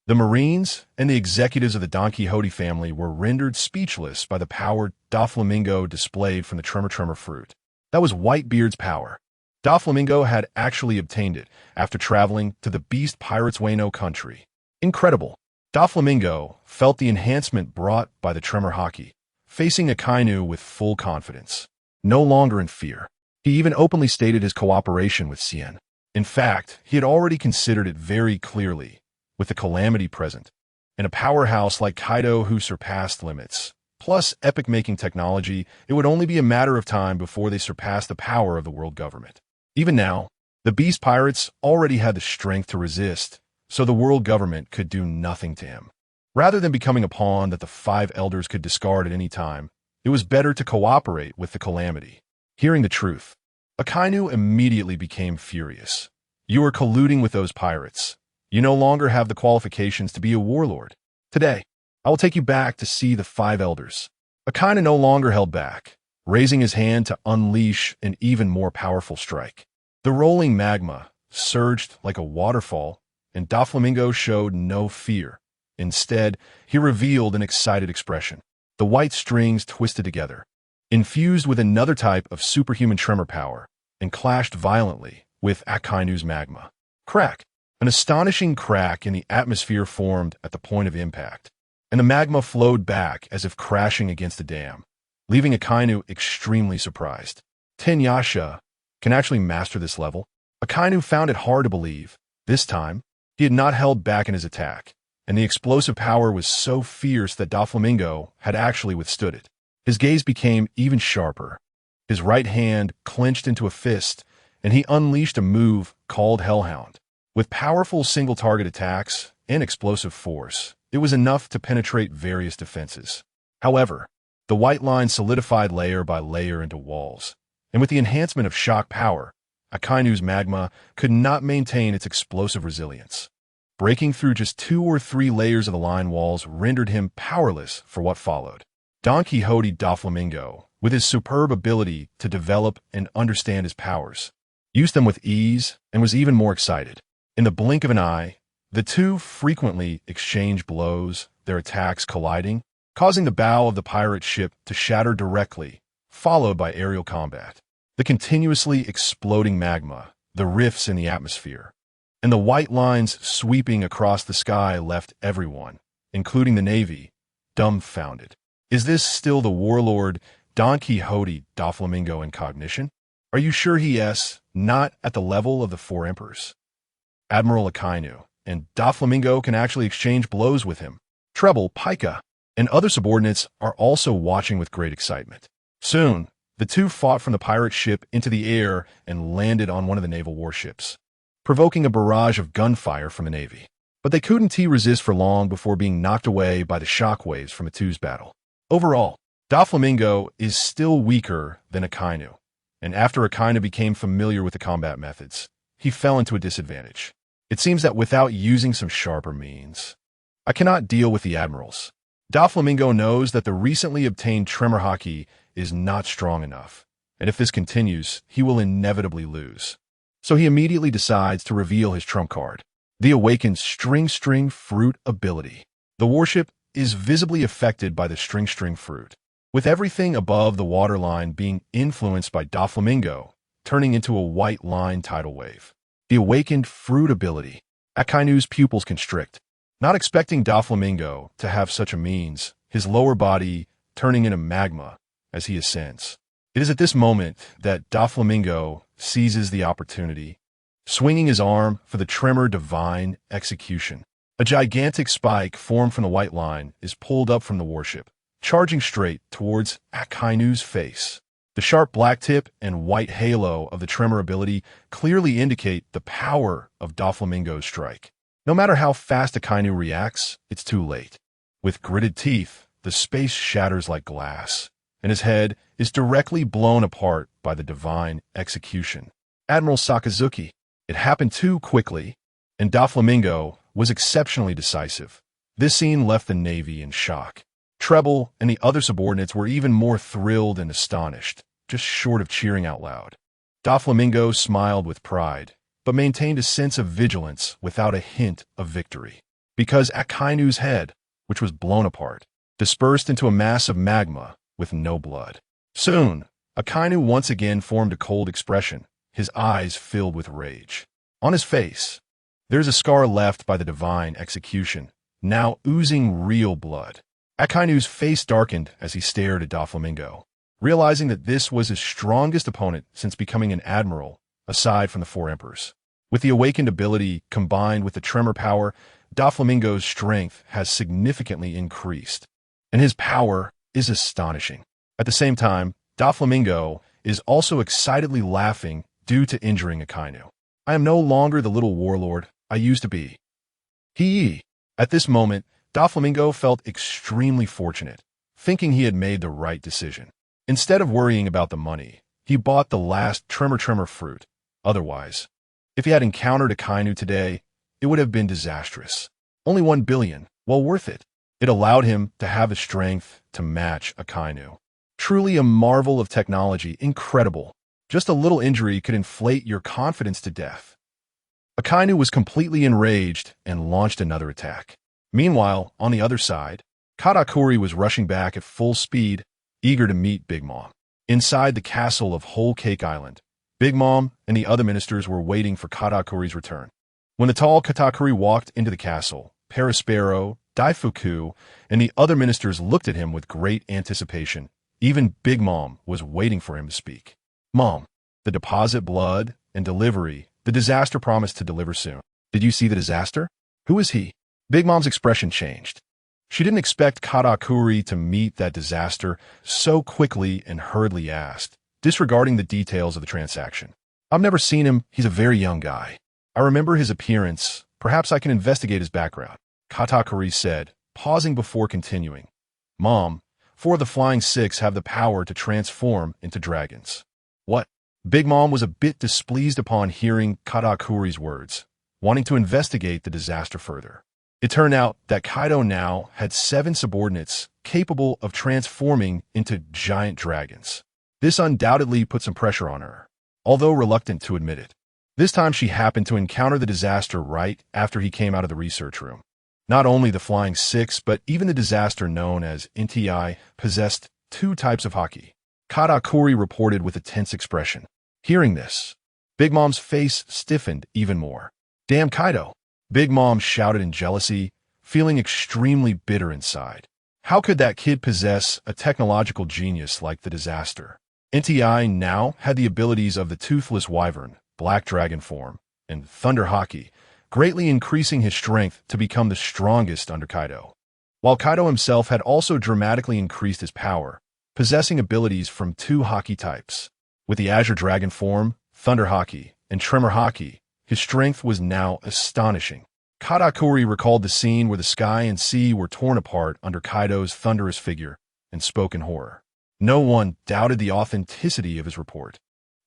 The Marines and the executives of the Don Quixote family were rendered speechless by the power Doflamingo displayed from the tremor fruit. That was Whitebeard's power. Doflamingo had actually obtained it after traveling to the Beast Pirates' Wano country. Incredible. Doflamingo felt the enhancement brought by the tremor Haki, facing Akainu with full confidence, no longer in fear. He even openly stated his cooperation with Sien. In fact, he had already considered it very clearly, with the Calamity present, and a powerhouse like Kaido who surpassed limits. Plus epic-making technology, it would only be a matter of time before they surpassed the power of the world government. Even now, the Beast Pirates already had the strength to resist, so the world government could do nothing to him. Rather than becoming a pawn that the five elders could discard at any time, it was better to cooperate with the Calamity. Hearing the truth, Akainu immediately became furious. You are colluding with those pirates. You no longer have the qualifications to be a warlord. Today, I will take you back to see the five elders. Akainu no longer held back, raising his hand to unleash an even more powerful strike. The rolling magma surged like a waterfall, and Doflamingo showed no fear. Instead, he revealed an excited expression. The white strings twisted together, infused with another type of superhuman tremor power, and clashed violently with Akainu's magma. Crack! An astonishing crack in the atmosphere formed at the point of impact, and the magma flowed back as if crashing against a dam, leaving Akainu extremely surprised. Tenyasha can actually master this level? Akainu found it hard to believe. This time, he had not held back in his attack, and the explosive power was so fierce that Doflamingo had actually withstood it. His gaze became even sharper. His right hand clenched into a fist, and he unleashed a move called Hellhound. With powerful single-target attacks and explosive force, it was enough to penetrate various defenses. However, the white line solidified layer by layer into walls, and with the enhancement of shock power, Akainu's magma could not maintain its explosive resilience. Breaking through just 2 or 3 layers of the line walls rendered him powerless for what followed. Don Quixote Doflamingo, with his superb ability to develop and understand his powers, used them with ease and was even more excited. In the blink of an eye, the two frequently exchanged blows, their attacks colliding, causing the bow of the pirate ship to shatter directly, followed by aerial combat. The continuously exploding magma, the rifts in the atmosphere, and the white lines sweeping across the sky left everyone, including the Navy, dumbfounded. Is this still the warlord Don Quixote Doflamingo in cognition? Are you sure he is not at the level of the 4 emperors? Admiral Akainu and Doflamingo can actually exchange blows with him. Treble, Pika, and other subordinates are also watching with great excitement. Soon, the two fought from the pirate ship into the air and landed on one of the naval warships, provoking a barrage of gunfire from the Navy. But they couldn't resist for long before being knocked away by the shockwaves from Atu's battle. Overall, Doflamingo is still weaker than Akainu, and after Akainu became familiar with the combat methods, he fell into a disadvantage. It seems that without using some sharper means, I cannot deal with the admirals. Doflamingo knows that the recently obtained tremor Haki is not strong enough, and if this continues, he will inevitably lose. So he immediately decides to reveal his trump card, the awakened string fruit ability. The warship is visibly affected by the string fruit, with everything above the waterline being influenced by Doflamingo, turning into a white line tidal wave. The awakened fruit ability. Akainu's pupils constrict, not expecting Doflamingo to have such a means, his lower body turning into magma as he ascends. It is at this moment that Doflamingo seizes the opportunity, swinging his arm for the tremor divine execution. A gigantic spike formed from the white line is pulled up from the warship, charging straight towards Akainu's face. The sharp black tip and white halo of the tremor ability clearly indicate the power of Doflamingo's strike. No matter how fast Akainu reacts, it's too late. With gritted teeth, the space shatters like glass, and his head is directly blown apart by the divine execution. Admiral Sakazuki, it happened too quickly, and Doflamingo was exceptionally decisive. This scene left the Navy in shock. Treble and the other subordinates were even more thrilled and astonished, just short of cheering out loud. Doflamingo smiled with pride, but maintained a sense of vigilance without a hint of victory. Because Akainu's head, which was blown apart, dispersed into a mass of magma with no blood. Soon, Akainu once again formed a cold expression, his eyes filled with rage. On his face, there's a scar left by the divine execution, now oozing real blood. Akainu's face darkened as he stared at Doflamingo, realizing that this was his strongest opponent since becoming an admiral, aside from the 4 emperors. With the awakened ability combined with the tremor power, Doflamingo's strength has significantly increased, and his power is astonishing. At the same time, Doflamingo is also excitedly laughing due to injuring Akainu. I am no longer the little warlord I used to be. At this moment, Doflamingo felt extremely fortunate, thinking he had made the right decision. Instead of worrying about the money, he bought the last tremor fruit. Otherwise, if he had encountered Akainu today, it would have been disastrous. Only 1 billion, well worth it. It allowed him to have the strength to match Akainu. Truly a marvel of technology, incredible. Just a little injury could inflate your confidence to death. Akainu was completely enraged and launched another attack. Meanwhile, on the other side, Katakuri was rushing back at full speed, eager to meet Big Mom. Inside the castle of Whole Cake Island, Big Mom and the other ministers were waiting for Katakuri's return. When the tall Katakuri walked into the castle, Perispero, Daifuku, and the other ministers looked at him with great anticipation. Even Big Mom was waiting for him to speak. Mom, the deposit blood and delivery, the disaster promised to deliver soon. Did you see the disaster? Who is he? Big Mom's expression changed. She didn't expect Katakuri to meet that disaster so quickly and hurriedly asked, disregarding the details of the transaction. I've never seen him. He's a very young guy. I remember his appearance. Perhaps I can investigate his background. Katakuri said, pausing before continuing. Mom, 4 of the Flying Six have the power to transform into dragons. What? Big Mom was a bit displeased upon hearing Katakuri's words, wanting to investigate the disaster further. It turned out that Kaido now had 7 subordinates capable of transforming into giant dragons. This undoubtedly put some pressure on her, although reluctant to admit it. This time she happened to encounter the disaster right after he came out of the research room. Not only the Flying Six, but even the disaster known as Inti possessed 2 types of Haki. Katakuri reported with a tense expression. Hearing this, Big Mom's face stiffened even more. Damn Kaido! Big Mom shouted in jealousy, feeling extremely bitter inside. How could that kid possess a technological genius like the disaster? Inti now had the abilities of the Toothless Wyvern, Black Dragon form, and Thunder Haki, greatly increasing his strength to become the strongest under Kaido. While Kaido himself had also dramatically increased his power, possessing abilities from 2 Haki types. With the Azure Dragon form, Thunder Haki, and Tremor Haki, his strength was now astonishing. Katakuri recalled the scene where the sky and sea were torn apart under Kaido's thunderous figure and spoke in horror. No one doubted the authenticity of his report.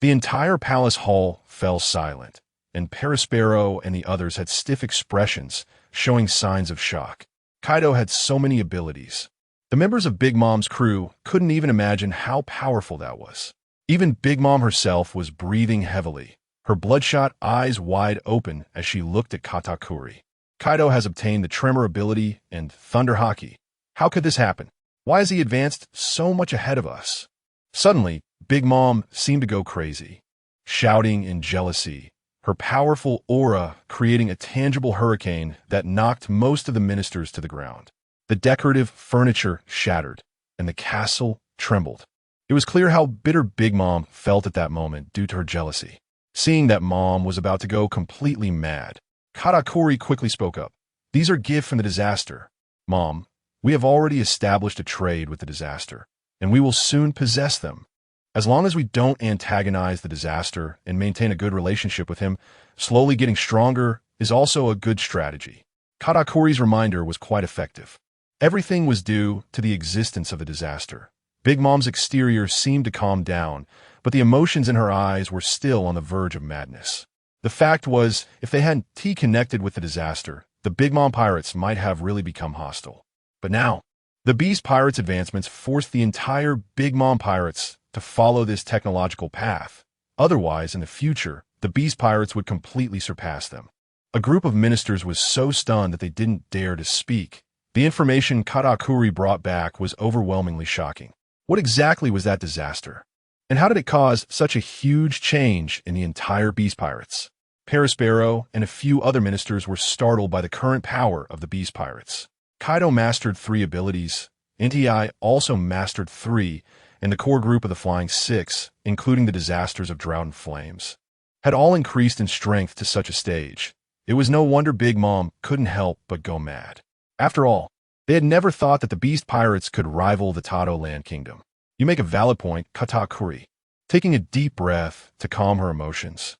The entire palace hall fell silent, and Perispero and the others had stiff expressions, showing signs of shock. Kaido had so many abilities. The members of Big Mom's crew couldn't even imagine how powerful that was. Even Big Mom herself was breathing heavily, her bloodshot eyes wide open as she looked at Katakuri. Kaido has obtained the Tremor ability and Thunder Haki. How could this happen? Why has he advanced so much ahead of us? Suddenly, Big Mom seemed to go crazy, shouting in jealousy, her powerful aura creating a tangible hurricane that knocked most of the ministers to the ground. The decorative furniture shattered, and the castle trembled. It was clear how bitter Big Mom felt at that moment due to her jealousy. Seeing that Mom was about to go completely mad, Katakuri quickly spoke up. These are gifts from the disaster. Mom, we have already established a trade with the disaster, and we will soon possess them. As long as we don't antagonize the disaster and maintain a good relationship with him, slowly getting stronger is also a good strategy. Katakuri's reminder was quite effective. Everything was due to the existence of the disaster. Big Mom's exterior seemed to calm down, but the emotions in her eyes were still on the verge of madness. The fact was, if they hadn't connected with the disaster, the Big Mom pirates might have really become hostile. But now, the Beast Pirates' advancements forced the entire Big Mom pirates to follow this technological path. Otherwise, in the future, the Beast Pirates would completely surpass them. A group of ministers was so stunned that they didn't dare to speak. The information Katakuri brought back was overwhelmingly shocking. What exactly was that disaster? And how did it cause such a huge change in the entire Beast Pirates? Perispero and a few other ministers were startled by the current power of the Beast Pirates. Kaido mastered 3 abilities, Inti also mastered 3, and the core group of the Flying Six, including the disasters of Drought and Flames, had all increased in strength to such a stage. It was no wonder Big Mom couldn't help but go mad. After all, they had never thought that the Beast Pirates could rival the Tato Land Kingdom. You make a valid point, Katakuri. Taking a deep breath to calm her emotions,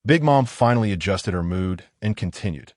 Big Mom finally adjusted her mood and continued.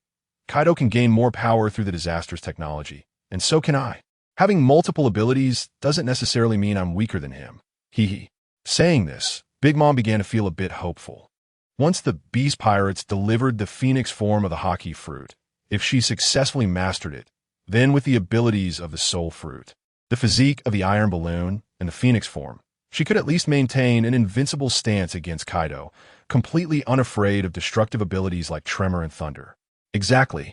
Kaido can gain more power through the disaster's technology, and so can I. Having multiple abilities doesn't necessarily mean I'm weaker than him. Hee hee. Saying this, Big Mom began to feel a bit hopeful. Once the beast pirates delivered the phoenix form of the Haki fruit, if she successfully mastered it, then with the abilities of the soul fruit, the physique of the iron balloon, and the phoenix form, she could at least maintain an invincible stance against Kaido, completely unafraid of destructive abilities like tremor and thunder. Exactly.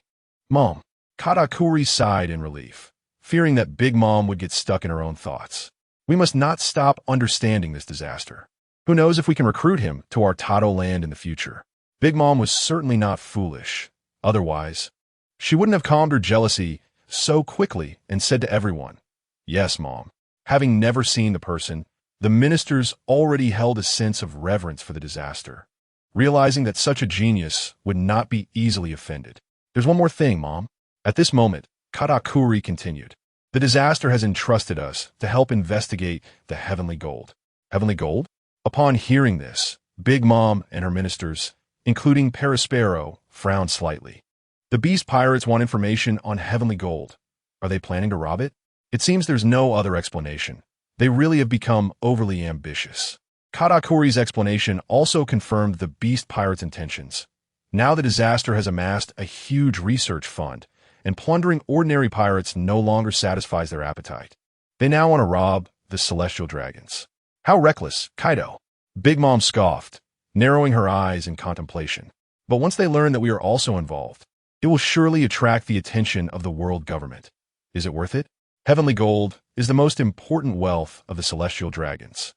Mom. Katakuri sighed in relief, fearing that Big Mom would get stuck in her own thoughts. We must not stop understanding this disaster. Who knows if we can recruit him to our Tato land in the future. Big Mom was certainly not foolish. Otherwise, she wouldn't have calmed her jealousy so quickly and said to everyone, "Yes, Mom." Having never seen the person, the ministers already held a sense of reverence for the disaster, realizing that such a genius would not be easily offended. There's one more thing, Mom. At this moment, Katakuri continued. The disaster has entrusted us to help investigate the heavenly gold. Heavenly gold? Upon hearing this, Big Mom and her ministers, including Perispero, frowned slightly. The beast pirates want information on heavenly gold. Are they planning to rob it? It seems there's no other explanation. They really have become overly ambitious. Katakuri's explanation also confirmed the beast pirates' intentions. Now the disaster has amassed a huge research fund, and plundering ordinary pirates no longer satisfies their appetite. They now want to rob the celestial dragons. How reckless, Kaido! Big Mom scoffed, narrowing her eyes in contemplation. But once they learn that we are also involved, it will surely attract the attention of the world government. Is it worth it? Heavenly gold is the most important wealth of the celestial dragons,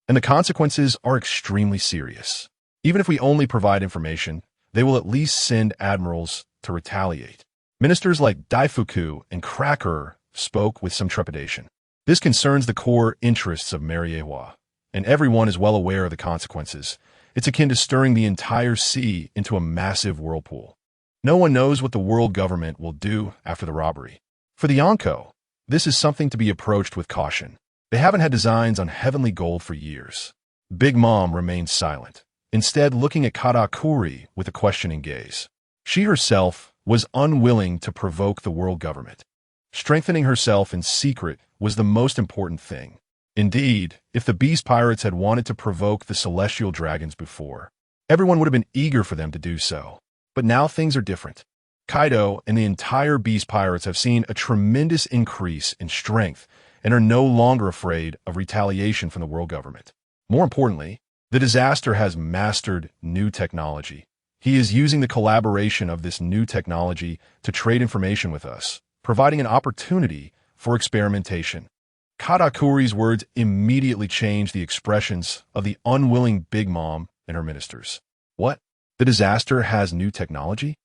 and the consequences are extremely serious. Even if we only provide information, they will at least send admirals to retaliate. Ministers like Daifuku and Cracker spoke with some trepidation. This concerns the core interests of Mariewa, and everyone is well aware of the consequences. It's akin to stirring the entire sea into a massive whirlpool. No one knows what the world government will do after the robbery. For the Yonko, this is something to be approached with caution. They haven't had designs on heavenly gold for years. Big Mom remained silent, instead looking at Katakuri with a questioning gaze. She herself was unwilling to provoke the world government. Strengthening herself in secret was the most important thing. Indeed, if the beast pirates had wanted to provoke the celestial dragons before, everyone would have been eager for them to do so. But now things are different. Kaido and the entire beast pirates have seen a tremendous increase in strength and are no longer afraid of retaliation from the world government. More importantly, the disaster has mastered new technology. He is using the collaboration of this new technology to trade information with us, providing an opportunity for experimentation. Katakuri's words immediately changed the expressions of the unwilling Big Mom and her ministers. What? The disaster has new technology?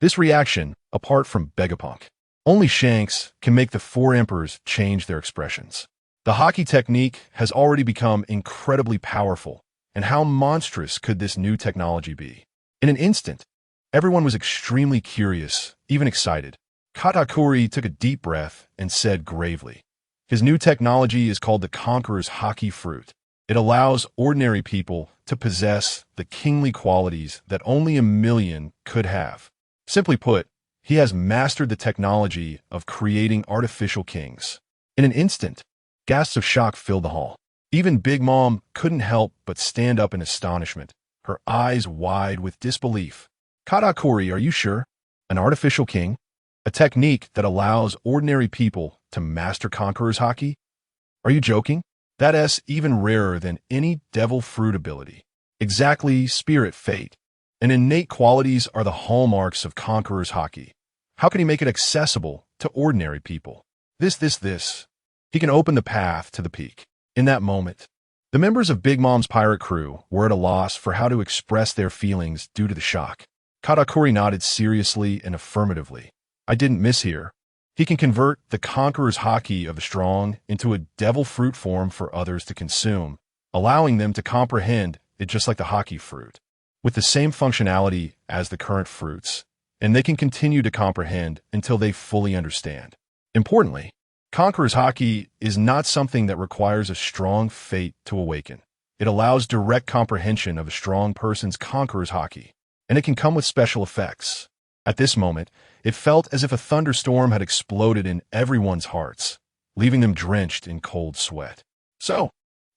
This reaction, apart from Vegapunk, only Shanks can make the four emperors change their expressions. The Haki technique has already become incredibly powerful, and how monstrous could this new technology be? In an instant, everyone was extremely curious, even excited. Katakuri took a deep breath and said gravely, his new technology is called the Conqueror's Haki fruit. It allows ordinary people to possess the kingly qualities that only a million could have. Simply put, he has mastered the technology of creating artificial kings. In an instant, gasps of shock filled the hall. Even Big Mom couldn't help but stand up in astonishment, her eyes wide with disbelief. Katakuri, are you sure? An artificial king? A technique that allows ordinary people to master Conqueror's Haki? Are you joking? That's even rarer than any devil fruit ability. Exactly, spirit fate. And innate qualities are the hallmarks of Conqueror's Haki. How can he make it accessible to ordinary people? This. He can open the path to the peak. In that moment, the members of Big Mom's pirate crew were at a loss for how to express their feelings due to the shock. Katakuri nodded seriously and affirmatively. I didn't mishear. He can convert the Conqueror's Haki of the strong into a devil fruit form for others to consume, allowing them to comprehend it just like the Haki fruit, with the same functionality as the current fruits, and they can continue to comprehend until they fully understand. Importantly, Conqueror's Haki is not something that requires a strong fate to awaken. It allows direct comprehension of a strong person's Conqueror's Haki, and it can come with special effects. At this moment, it felt as if a thunderstorm had exploded in everyone's hearts, leaving them drenched in cold sweat. So,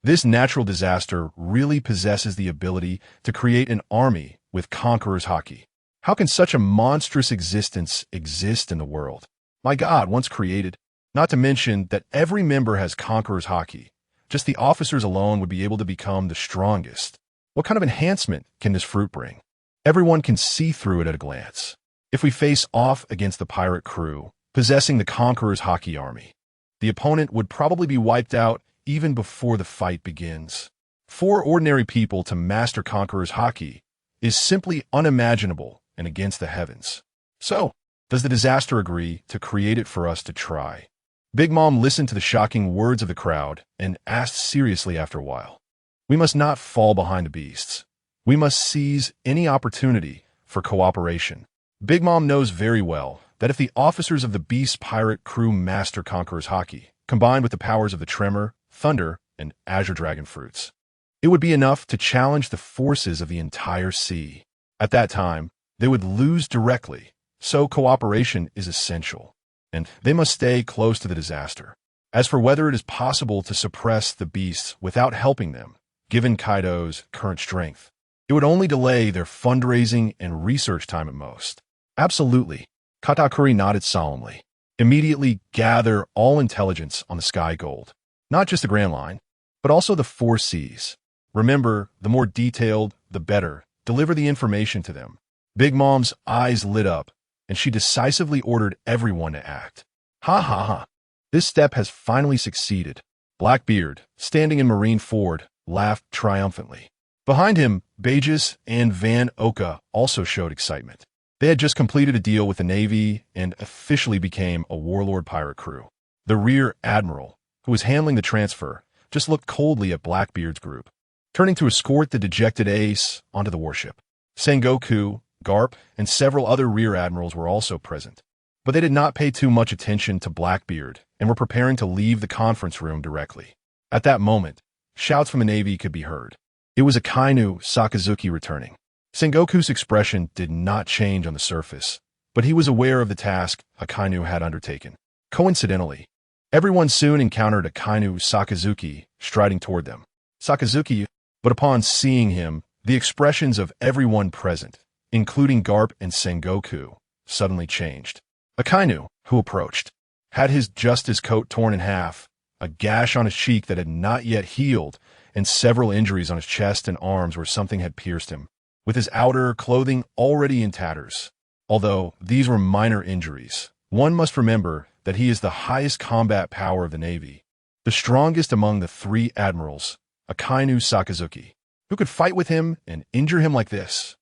This natural disaster really possesses the ability to create an army with conquerors Haki. How can such a monstrous existence exist in the world? My God, once created. Not to mention that every member has conquerors Haki. Just the officers alone would be able to become the strongest. What kind of enhancement can this fruit bring? Everyone can see through it at a glance. If we face off against the pirate crew, possessing the conqueror's Haki army, the opponent would probably be wiped out even before the fight begins. For ordinary people to master conqueror's Haki is simply unimaginable and against the heavens. So, does the disaster agree to create it for us to try? Big Mom listened to the shocking words of the crowd and asked seriously after a while. We must not fall behind the beasts. We must seize any opportunity for cooperation. Big Mom knows very well that if the officers of the beast pirate crew master conqueror's Haki, combined with the powers of the Tremor, Thunder, and Azure Dragon fruits, it would be enough to challenge the forces of the entire sea. At that time, they would lose directly, so cooperation is essential, and they must stay close to the disaster. As for whether it is possible to suppress the beasts without helping them, given Kaido's current strength, it would only delay their fundraising and research time at most. Absolutely. Katakuri nodded solemnly. Immediately gather all intelligence on the Sky Gold. Not just the Grand Line, but also the 4 seas. Remember, the more detailed, the better. Deliver the information to them. Big Mom's eyes lit up, and she decisively ordered everyone to act. Ha ha ha. This step has finally succeeded. Blackbeard, standing in Marine Ford, laughed triumphantly. Behind him, Bages and Van Oka also showed excitement. They had just completed a deal with the Navy and officially became a warlord pirate crew. The Rear Admiral, who was handling the transfer, just looked coldly at Blackbeard's group, turning to escort the dejected ace onto the warship. Sengoku, Garp, and several other Rear Admirals were also present, but they did not pay too much attention to Blackbeard and were preparing to leave the conference room directly. At that moment, shouts from the Navy could be heard. It was Akainu Sakazuki returning. Sengoku's expression did not change on the surface, but he was aware of the task Akainu had undertaken. Coincidentally, everyone soon encountered Akainu Sakazuki striding toward them. Sakazuki, but upon seeing him, the expressions of everyone present, including Garp and Sengoku, suddenly changed. Akainu, who approached, had his justice coat torn in half, a gash on his cheek that had not yet healed, and several injuries on his chest and arms where something had pierced him, with his outer clothing already in tatters. Although these were minor injuries, one must remember that he is the highest combat power of the Navy, the strongest among the 3 admirals, Akainu Sakazuki. Who could fight with him and injure him like this?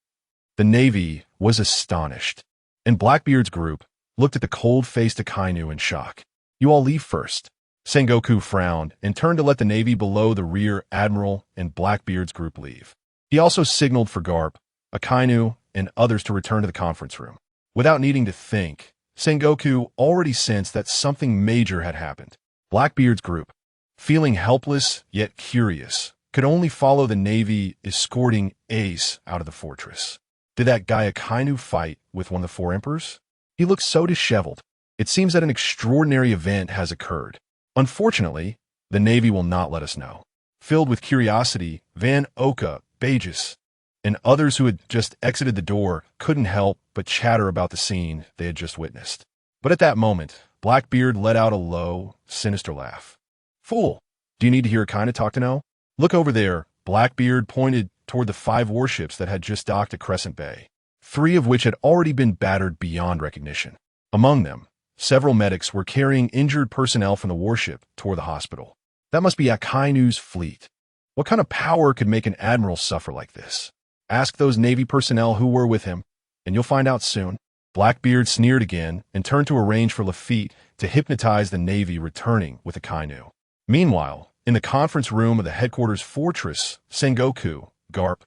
The Navy was astonished, and Blackbeard's group looked at the cold-faced Akainu in shock. You all leave first. Sengoku frowned and turned to let the Navy below the Rear Admiral and Blackbeard's group leave. He also signaled for Garp, Akainu, and others to return to the conference room. Without needing to think, Sengoku already sensed that something major had happened. Blackbeard's group, feeling helpless yet curious, could only follow the Navy escorting Ace out of the fortress. Did that guy Akainu fight with one of the 4 emperors? He looked so disheveled. It seems that an extraordinary event has occurred. Unfortunately, the Navy will not let us know. Filled with curiosity, Van Oka, Bages, and others who had just exited the door couldn't help but chatter about the scene they had just witnessed. But at that moment, Blackbeard let out a low, sinister laugh. Fool, do you need to hear a kind of talk to know? Look over there. Blackbeard pointed toward the 5 warships that had just docked at Crescent Bay, 3 of which had already been battered beyond recognition. Among them, several medics were carrying injured personnel from the warship toward the hospital. That must be Akainu's fleet. What kind of power could make an admiral suffer like this? Ask those Navy personnel who were with him, and you'll find out soon. Blackbeard sneered again and turned to arrange for Lafitte to hypnotize the Navy returning with Akainu. Meanwhile, in the conference room of the headquarters fortress, Sengoku, Garp,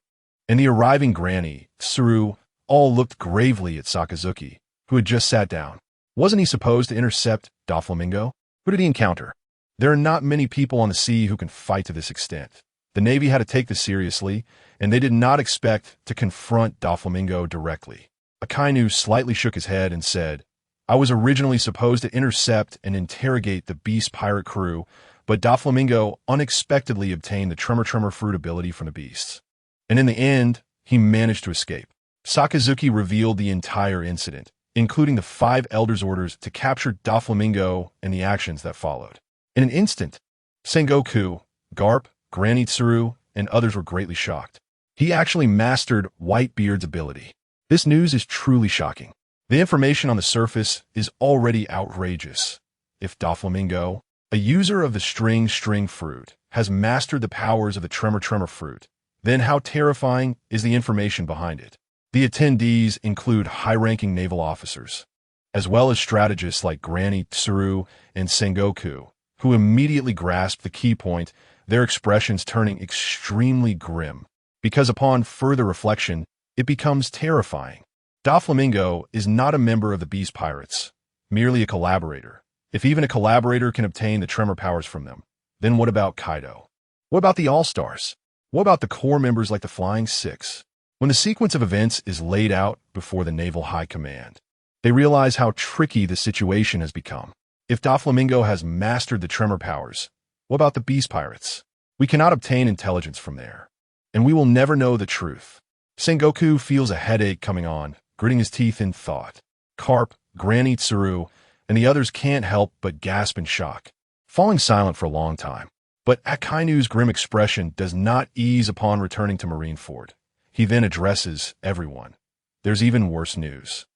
and the arriving Granny, Tsuru, all looked gravely at Sakazuki, who had just sat down. Wasn't he supposed to intercept Doflamingo? Who did he encounter? There are not many people on the sea who can fight to this extent. The Navy had to take this seriously, and they did not expect to confront Doflamingo directly. Akainu slightly shook his head and said, I was originally supposed to intercept and interrogate the beast pirate crew but Doflamingo unexpectedly obtained the Tremor fruit ability from the beasts. And in the end, he managed to escape. Sakazuki revealed the entire incident, including the 5 Elders' orders to capture Doflamingo and the actions that followed. In an instant, Sengoku, Garp, Granny Tsuru, and others were greatly shocked. He actually mastered Whitebeard's ability. This news is truly shocking. The information on the surface is already outrageous. If Doflamingo, a user of the string fruit, has mastered the powers of the Tremor fruit, then how terrifying is the information behind it? The attendees include high-ranking naval officers, as well as strategists like Granny Tsuru and Sengoku, who immediately grasped the key point, their expressions turning extremely grim, because upon further reflection, it becomes terrifying. Doflamingo is not a member of the Beast Pirates, merely a collaborator. If even a collaborator can obtain the Tremor powers from them, then what about Kaido? What about the All-Stars? What about the core members like the Flying Six? When the sequence of events is laid out before the Naval High Command, they realize how tricky the situation has become. If Doflamingo has mastered the Tremor powers, what about the Beast Pirates? We cannot obtain intelligence from there, and we will never know the truth. Sengoku feels a headache coming on, gritting his teeth in thought. Garp, Granny Tsuru, and the others can't help but gasp in shock, falling silent for a long time. But Akainu's grim expression does not ease upon returning to Marineford. He then addresses everyone. There's even worse news.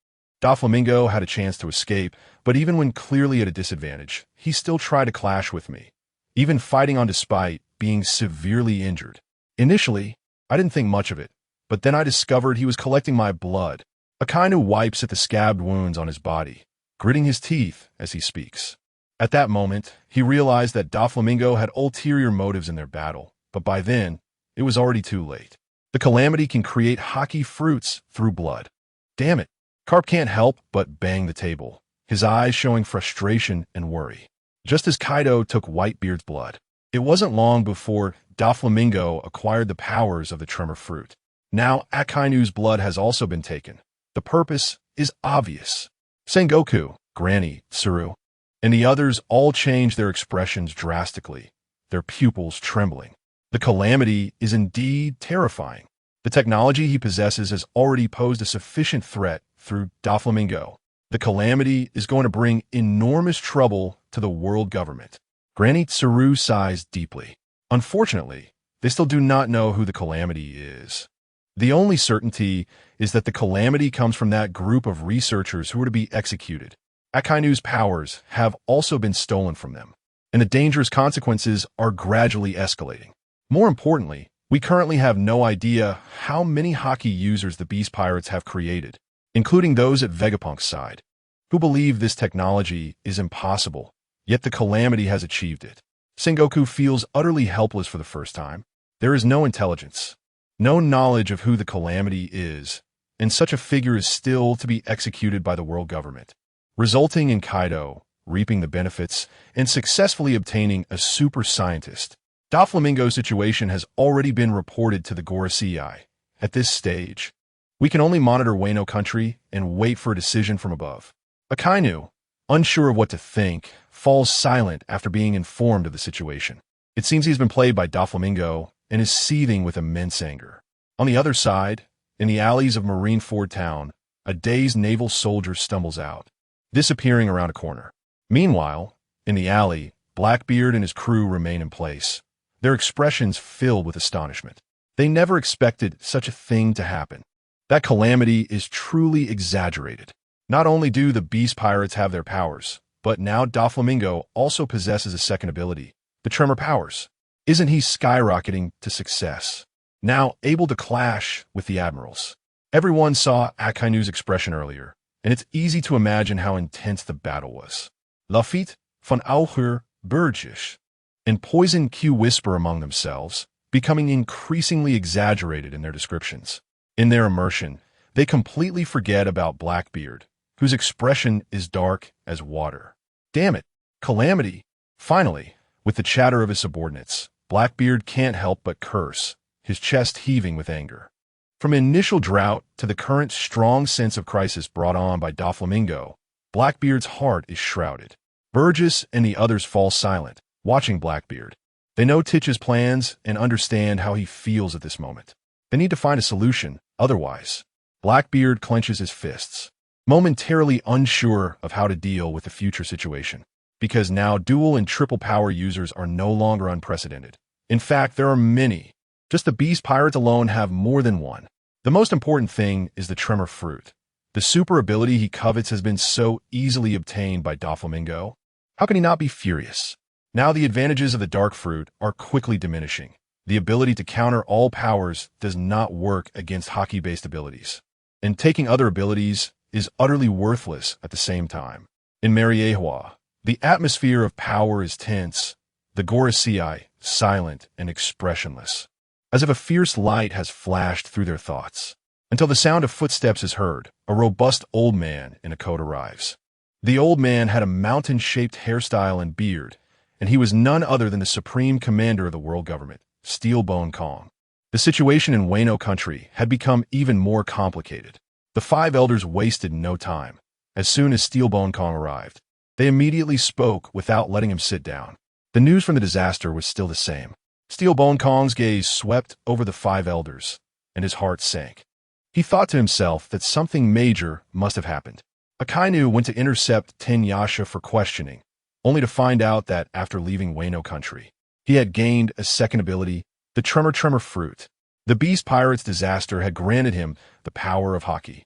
Doflamingo had a chance to escape, but even when clearly at a disadvantage, he still tried to clash with me, even fighting on despite being severely injured. Initially, I didn't think much of it, but then I discovered he was collecting my blood. Akainu wipes at the scabbed wounds on his body, gritting his teeth as he speaks. At that moment, he realized that Doflamingo had ulterior motives in their battle, but by then, it was already too late. The Calamity can create Haki fruits through blood. Damn it, Garp can't help but bang the table, his eyes showing frustration and worry. Just as Kaido took Whitebeard's blood, it wasn't long before Doflamingo acquired the powers of the Tremor fruit. Now Akainu's blood has also been taken. The purpose is obvious. Sengoku, Granny, Tsuru, and the others all change their expressions drastically, their pupils trembling. The Calamity is indeed terrifying. The technology he possesses has already posed a sufficient threat through Doflamingo. The Calamity is going to bring enormous trouble to the world government. Granny Tsuru sighs deeply. Unfortunately, they still do not know who the Calamity is. The only certainty is that the Calamity comes from that group of researchers who are to be executed. Akainu's powers have also been stolen from them, and the dangerous consequences are gradually escalating. More importantly, we currently have no idea how many Haki users the Beast Pirates have created, including those at Vegapunk's side, who believe this technology is impossible, yet the Calamity has achieved it. Sengoku feels utterly helpless for the first time. There is no intelligence, no knowledge of who the Calamity is, and such a figure is still to be executed by the world government, resulting in Kaido reaping the benefits and successfully obtaining a super scientist. Doflamingo's situation has already been reported to the Gorosei. At this stage, we can only monitor Wano country and wait for a decision from above. Akainu, unsure of what to think, falls silent after being informed of the situation. It seems he's been played by Doflamingo and is seething with immense anger. On the other side, in the alleys of Marineford town, a dazed naval soldier stumbles out, disappearing around a corner. Meanwhile, in the alley, Blackbeard and his crew remain in place, their expressions filled with astonishment. They never expected such a thing to happen. That Calamity is truly exaggerated. Not only do the Beast Pirates have their powers, but now Doflamingo also possesses a second ability, the Tremor powers. Isn't he skyrocketing to success? Now able to clash with the admirals. Everyone saw Akainu's expression earlier, and it's easy to imagine how intense the battle was. Lafitte, von Aucher, Burgess, and Poison Q whisper among themselves, becoming increasingly exaggerated in their descriptions. In their immersion, they completely forget about Blackbeard, whose expression is dark as water. Damn it, Calamity! Finally, with the chatter of his subordinates, Blackbeard can't help but curse, his chest heaving with anger. From initial drought to the current strong sense of crisis brought on by Doflamingo, Blackbeard's heart is shrouded. Burgess and the others fall silent, watching Blackbeard. They know Titch's plans and understand how he feels at this moment. They need to find a solution, otherwise. Blackbeard clenches his fists, momentarily unsure of how to deal with the future situation. Because now dual and triple power users are no longer unprecedented. In fact, there are many. Just the Beast Pirates alone have more than one. The most important thing is the Tremor Fruit. The super ability he covets has been so easily obtained by Doflamingo. How can he not be furious? Now the advantages of the Dark Fruit are quickly diminishing. The ability to counter all powers does not work against Haki-based abilities. And taking other abilities is utterly worthless at the same time. In Mariewa, the atmosphere of power is tense, the Gorosei silent and expressionless, as if a fierce light has flashed through their thoughts. Until the sound of footsteps is heard, a robust old man in a coat arrives. The old man had a mountain-shaped hairstyle and beard, and he was none other than the supreme commander of the world government, Steelbone Kong. The situation in Wano country had become even more complicated. The five elders wasted no time. As soon as Steelbone Kong arrived, they immediately spoke without letting him sit down. The news from the disaster was still the same. Steelbone Kong's gaze swept over the five elders, and his heart sank. He thought to himself that something major must have happened. Akainu went to intercept Tenyasha for questioning, only to find out that after leaving Wano country, he had gained a second ability, the Tremor Fruit. The Beast Pirates disaster had granted him the power of Haki,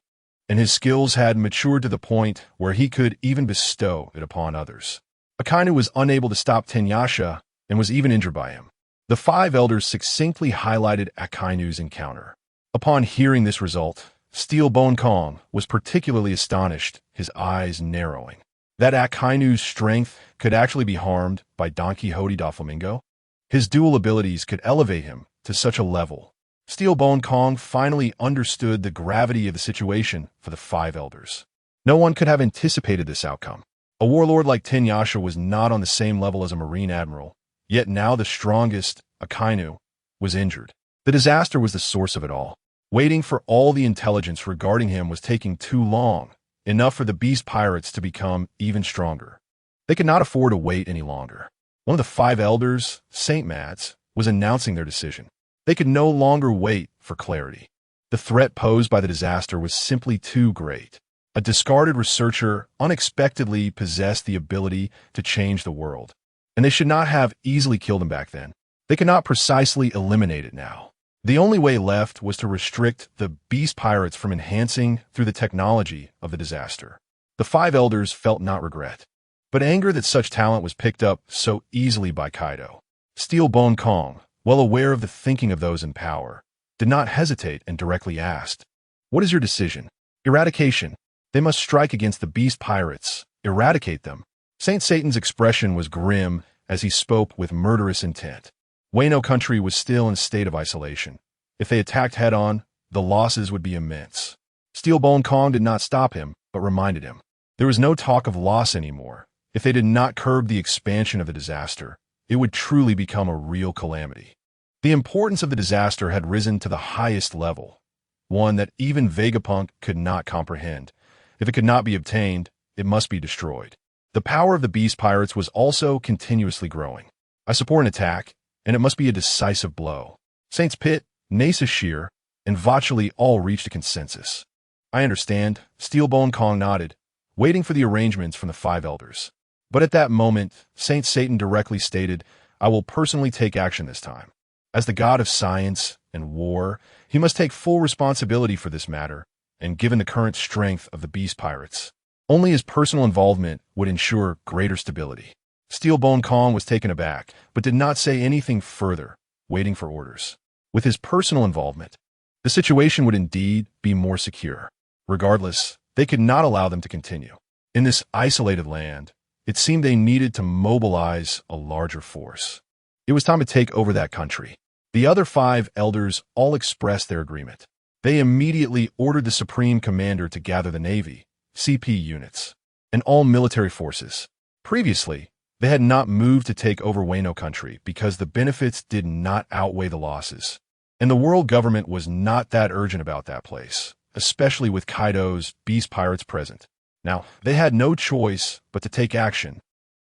and his skills had matured to the point where he could even bestow it upon others. Akainu was unable to stop Tenyasha and was even injured by him. The five elders succinctly highlighted Akainu's encounter. Upon hearing this result, Steelbone Kong was particularly astonished, his eyes narrowing. That Akainu's strength could actually be harmed by Don Quixote Doflamingo? His dual abilities could elevate him to such a level. Steelbone Kong finally understood the gravity of the situation for the five elders. No one could have anticipated this outcome. A warlord like Tenyasha was not on the same level as a marine admiral, yet now the strongest, Akainu, was injured. The disaster was the source of it all. Waiting for all the intelligence regarding him was taking too long, enough for the Beast Pirates to become even stronger. They could not afford to wait any longer. One of the five elders, Saint Mats, was announcing their decision. They could no longer wait for clarity. The threat posed by the disaster was simply too great. A discarded researcher unexpectedly possessed the ability to change the world, and they should not have easily killed him back then. They could not precisely eliminate it now. The only way left was to restrict the Beast Pirates from enhancing through the technology of the disaster. The five elders felt not regret, but anger that such talent was picked up so easily by Kaido. Steelbone Kong, well aware of the thinking of those in power, did not hesitate and directly asked, "What is your decision?" "Eradication. They must strike against the Beast Pirates. Eradicate them." Saint Satan's expression was grim as he spoke with murderous intent. Wano country was still in a state of isolation. If they attacked head-on, the losses would be immense. Steelbone Kong did not stop him, but reminded him. There was no talk of loss anymore. If they did not curb the expansion of the disaster, it would truly become a real calamity. The importance of the disaster had risen to the highest level, one that even Vegapunk could not comprehend. If it could not be obtained, it must be destroyed. The power of the Beast Pirates was also continuously growing. I support an attack, and it must be a decisive blow. Saints Pit, Nasa Shear, and Vachali all reached a consensus. I understand, Steelbone Kong nodded, waiting for the arrangements from the five elders. But at that moment, Saint Satan directly stated, "I will personally take action this time." As the god of science and war, he must take full responsibility for this matter, and given the current strength of the Beast Pirates, only his personal involvement would ensure greater stability. Steelbone Kong was taken aback, but did not say anything further, waiting for orders. With his personal involvement, the situation would indeed be more secure. Regardless, they could not allow them to continue. In this isolated land, it seemed they needed to mobilize a larger force. It was time to take over that country. The other five elders all expressed their agreement. They immediately ordered the Supreme Commander to gather the Navy, CP units, and all military forces. Previously, they had not moved to take over Wano country because the benefits did not outweigh the losses. And the world government was not that urgent about that place, especially with Kaido's Beast Pirates present. Now, they had no choice but to take action.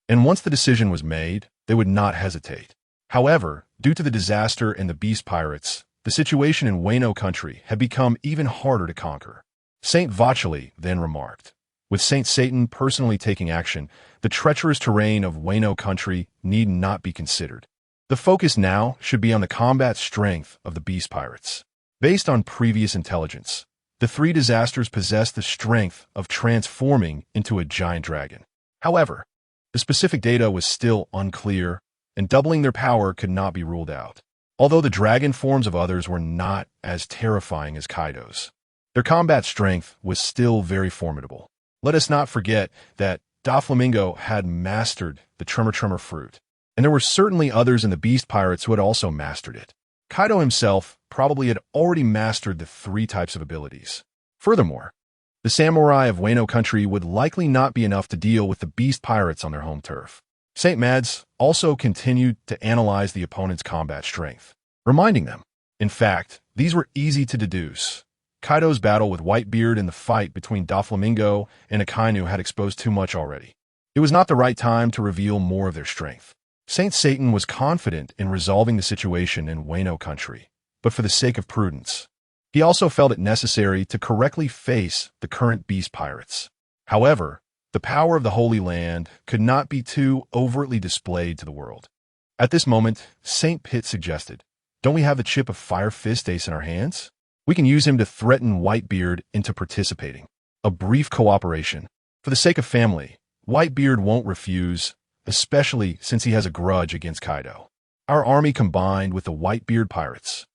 And once the decision was made, they would not hesitate. However, due to the disaster and the beast pirates, the situation in Wano country had become even harder to conquer. Saint Vacheli then remarked, with Saint Satan personally taking action, the treacherous terrain of Wano country need not be considered. The focus now should be on the combat strength of the beast pirates. Based on previous intelligence, the three disasters possessed the strength of transforming into a giant dragon. However, the specific data was still unclear, and doubling their power could not be ruled out. Although the dragon forms of others were not as terrifying as Kaido's, their combat strength was still very formidable. Let us not forget that Doflamingo had mastered the Tremor fruit, and there were certainly others in the beast pirates who had also mastered it. Kaido himself probably had already mastered the three types of abilities. Furthermore, the samurai of Wano country would likely not be enough to deal with the beast pirates on their home turf. St. Mads also continued to analyze the opponent's combat strength, reminding them. In fact, these were easy to deduce. Kaido's battle with Whitebeard and the fight between Doflamingo and Akainu had exposed too much already. It was not the right time to reveal more of their strength. Saint Satan was confident in resolving the situation in Wano country, but for the sake of prudence, he also felt it necessary to correctly face the current beast pirates. However, the power of the Holy Land could not be too overtly displayed to the world. At this moment, Saint Pitt suggested, "Don't we have the chip of Fire Fist Ace in our hands? We can use him to threaten Whitebeard into participating. A brief cooperation. For the sake of family, Whitebeard won't refuse, especially since he has a grudge against Kaido. Our army combined with the Whitebeard pirates.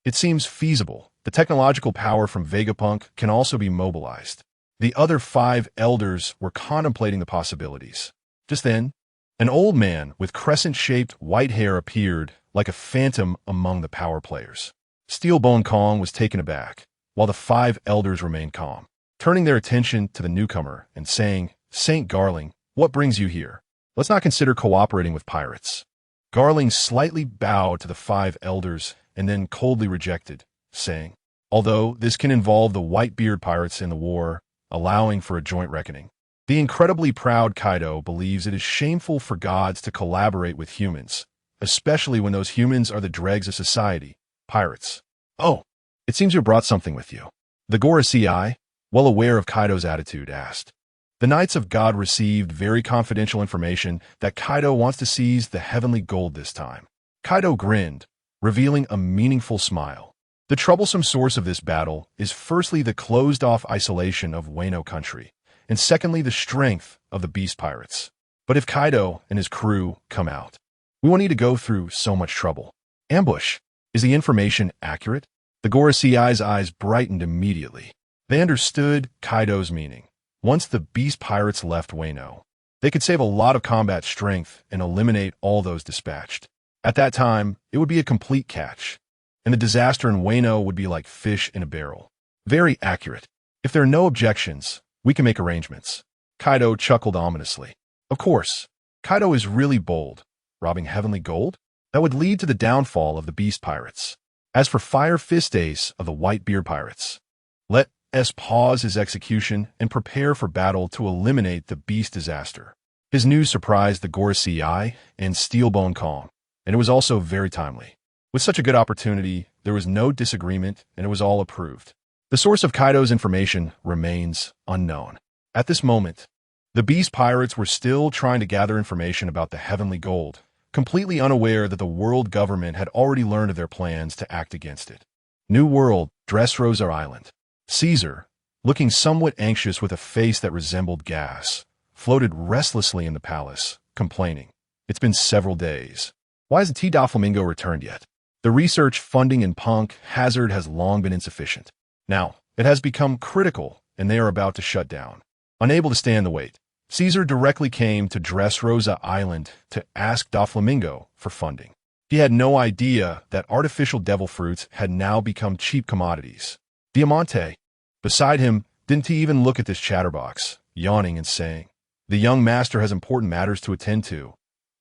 It seems feasible. The technological power from Vegapunk can also be mobilized." The other 5 elders were contemplating the possibilities. Just then, an old man with crescent-shaped white hair appeared like a phantom among the power players. Steelbone Kong was taken aback, while the 5 elders remained calm, turning their attention to the newcomer and saying, "Saint Garling, what brings you here? Let's not consider cooperating with pirates." Garling slightly bowed to the 5 elders and then coldly rejected, saying, "Although this can involve the Whitebeard pirates in the war, allowing for a joint reckoning. The incredibly proud Kaido believes it is shameful for gods to collaborate with humans, especially when those humans are the dregs of society, pirates." "Oh, it seems you brought something with you." The Gorosei, well aware of Kaido's attitude, asked. The Knights of God received very confidential information that Kaido wants to seize the heavenly gold this time. Kaido grinned, revealing a meaningful smile. The troublesome source of this battle is firstly the closed-off isolation of Wano country, and secondly the strength of the beast pirates. But if Kaido and his crew come out, we won't need to go through so much trouble. Ambush. Is the information accurate? The Gorosei's eyes brightened immediately. They understood Kaido's meaning. Once the beast pirates left Wano, they could save a lot of combat strength and eliminate all those dispatched. At that time, it would be a complete catch, and the disaster in Wano would be like fish in a barrel. Very accurate. If there are no objections, we can make arrangements. Kaido chuckled ominously. Of course, Kaido is really bold. Robbing heavenly gold? That would lead to the downfall of the beast pirates. As for Fire Fist Ace of the Whitebeard pirates, let us pause his execution and prepare for battle to eliminate the beast disaster. His news surprised the Gorosei and Steelbone Kong, and it was also very timely. With such a good opportunity, there was no disagreement, and it was all approved. The source of Kaido's information remains unknown. At this moment, the beast pirates were still trying to gather information about the heavenly gold, completely unaware that the world government had already learned of their plans to act against it. New World, Dressrosa Island. Caesar, looking somewhat anxious with a face that resembled gas, floated restlessly in the palace, complaining, "It's been several days. Why hasn't T. Doflamingo returned yet? The research funding in Punk Hazard has long been insufficient. Now, it has become critical, and they are about to shut down." Unable to stand the wait, Caesar directly came to Dressrosa Island to ask Doflamingo for funding. He had no idea that artificial devil fruits had now become cheap commodities. Diamante, beside him, didn't he even look at this chatterbox, yawning and saying, "The young master has important matters to attend to,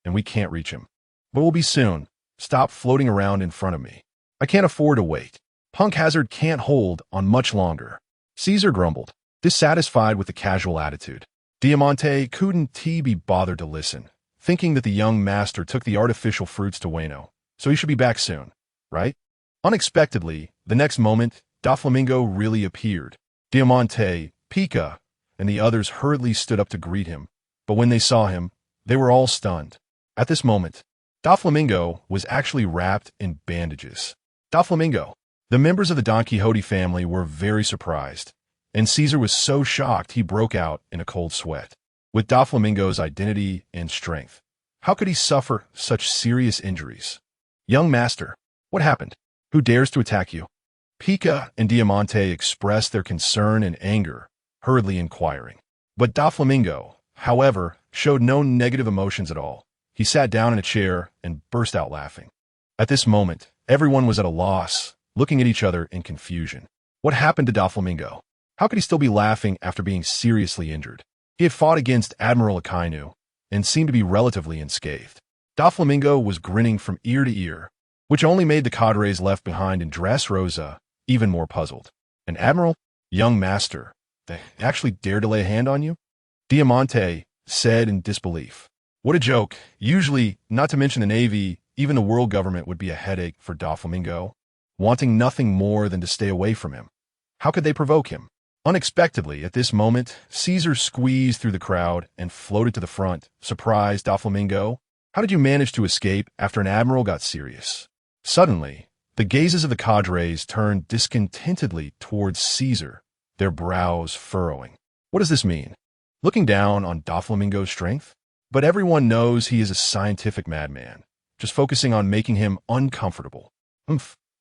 and we can't reach him. But we'll be soon. Stop floating around in front of me. I can't afford to wait. Punk Hazard can't hold on much longer." Caesar grumbled, dissatisfied with the casual attitude. Diamante couldn't be bothered to listen, thinking that the young master took the artificial fruits to Wano, so he should be back soon, right? Unexpectedly, the next moment, Doflamingo really appeared. Diamante, Pika, and the others hurriedly stood up to greet him, but when they saw him, they were all stunned. At this moment, Doflamingo was actually wrapped in bandages. Doflamingo. The members of the Don Quixote family were very surprised, and Caesar was so shocked he broke out in a cold sweat. With Doflamingo's identity and strength, how could he suffer such serious injuries? Young master, what happened? Who dares to attack you? Pika and Diamante expressed their concern and anger, hurriedly inquiring. But Doflamingo, however, showed no negative emotions at all. He sat down in a chair and burst out laughing. At this moment, everyone was at a loss, looking at each other in confusion. What happened to Doflamingo? How could he still be laughing after being seriously injured? He had fought against Admiral Akainu and seemed to be relatively unscathed. Doflamingo was grinning from ear to ear, which only made the cadres left behind in Dressrosa even more puzzled. An admiral? Young master, they actually dared to lay a hand on you? Diamante said in disbelief. What a joke. Usually, not to mention the Navy, even the world government would be a headache for Doflamingo, wanting nothing more than to stay away from him. How could they provoke him? Unexpectedly, at this moment, Caesar squeezed through the crowd and floated to the front. Surprised, Doflamingo, how did you manage to escape after an admiral got serious? Suddenly, the gazes of the cadres turned discontentedly towards Caesar, their brows furrowing. What does this mean? Looking down on Doflamingo's strength? But everyone knows he is a scientific madman, just focusing on making him uncomfortable.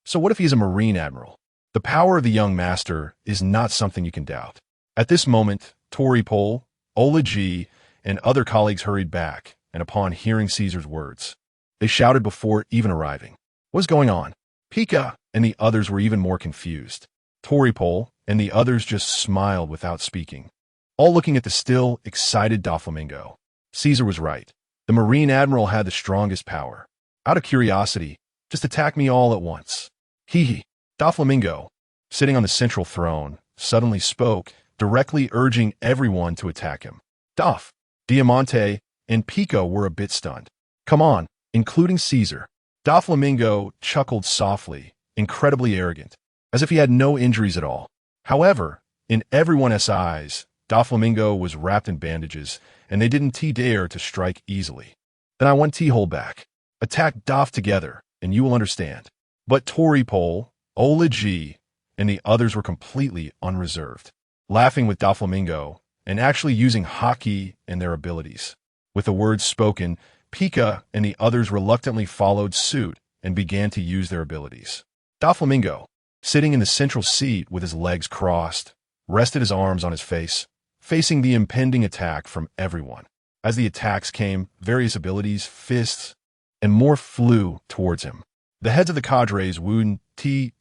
So what if he is a Marine admiral? The power of the young master is not something you can doubt. At this moment, Toripol, Ola G, and other colleagues hurried back, and upon hearing Caesar's words, they shouted before even arriving. What's going on? Pika and the others were even more confused. Toripol and the others just smiled without speaking, all looking at the still, excited Doflamingo. Caesar was right. The Marine admiral had the strongest power. Out of curiosity, just attack me all at once. Hee. Doflamingo, sitting on the central throne, suddenly spoke, directly urging everyone to attack him. Doff, Diamante, and Pico were a bit stunned. Come on, including Caesar. Doflamingo chuckled softly, incredibly arrogant, as if he had no injuries at all. However, in everyone's eyes, Doflamingo was wrapped in bandages, and they didn't dare to strike easily. Then I want hold back. Attack Doff together, and you will understand. But Toripol, Ola G, and the others were completely unreserved, laughing with Doflamingo and actually using Haki and their abilities. With the words spoken, Pika and the others reluctantly followed suit and began to use their abilities. Doflamingo, sitting in the central seat with his legs crossed, rested his arms on his face, facing the impending attack from everyone. As the attacks came, various abilities, fists, and more flew towards him. The heads of the cadres wouldn't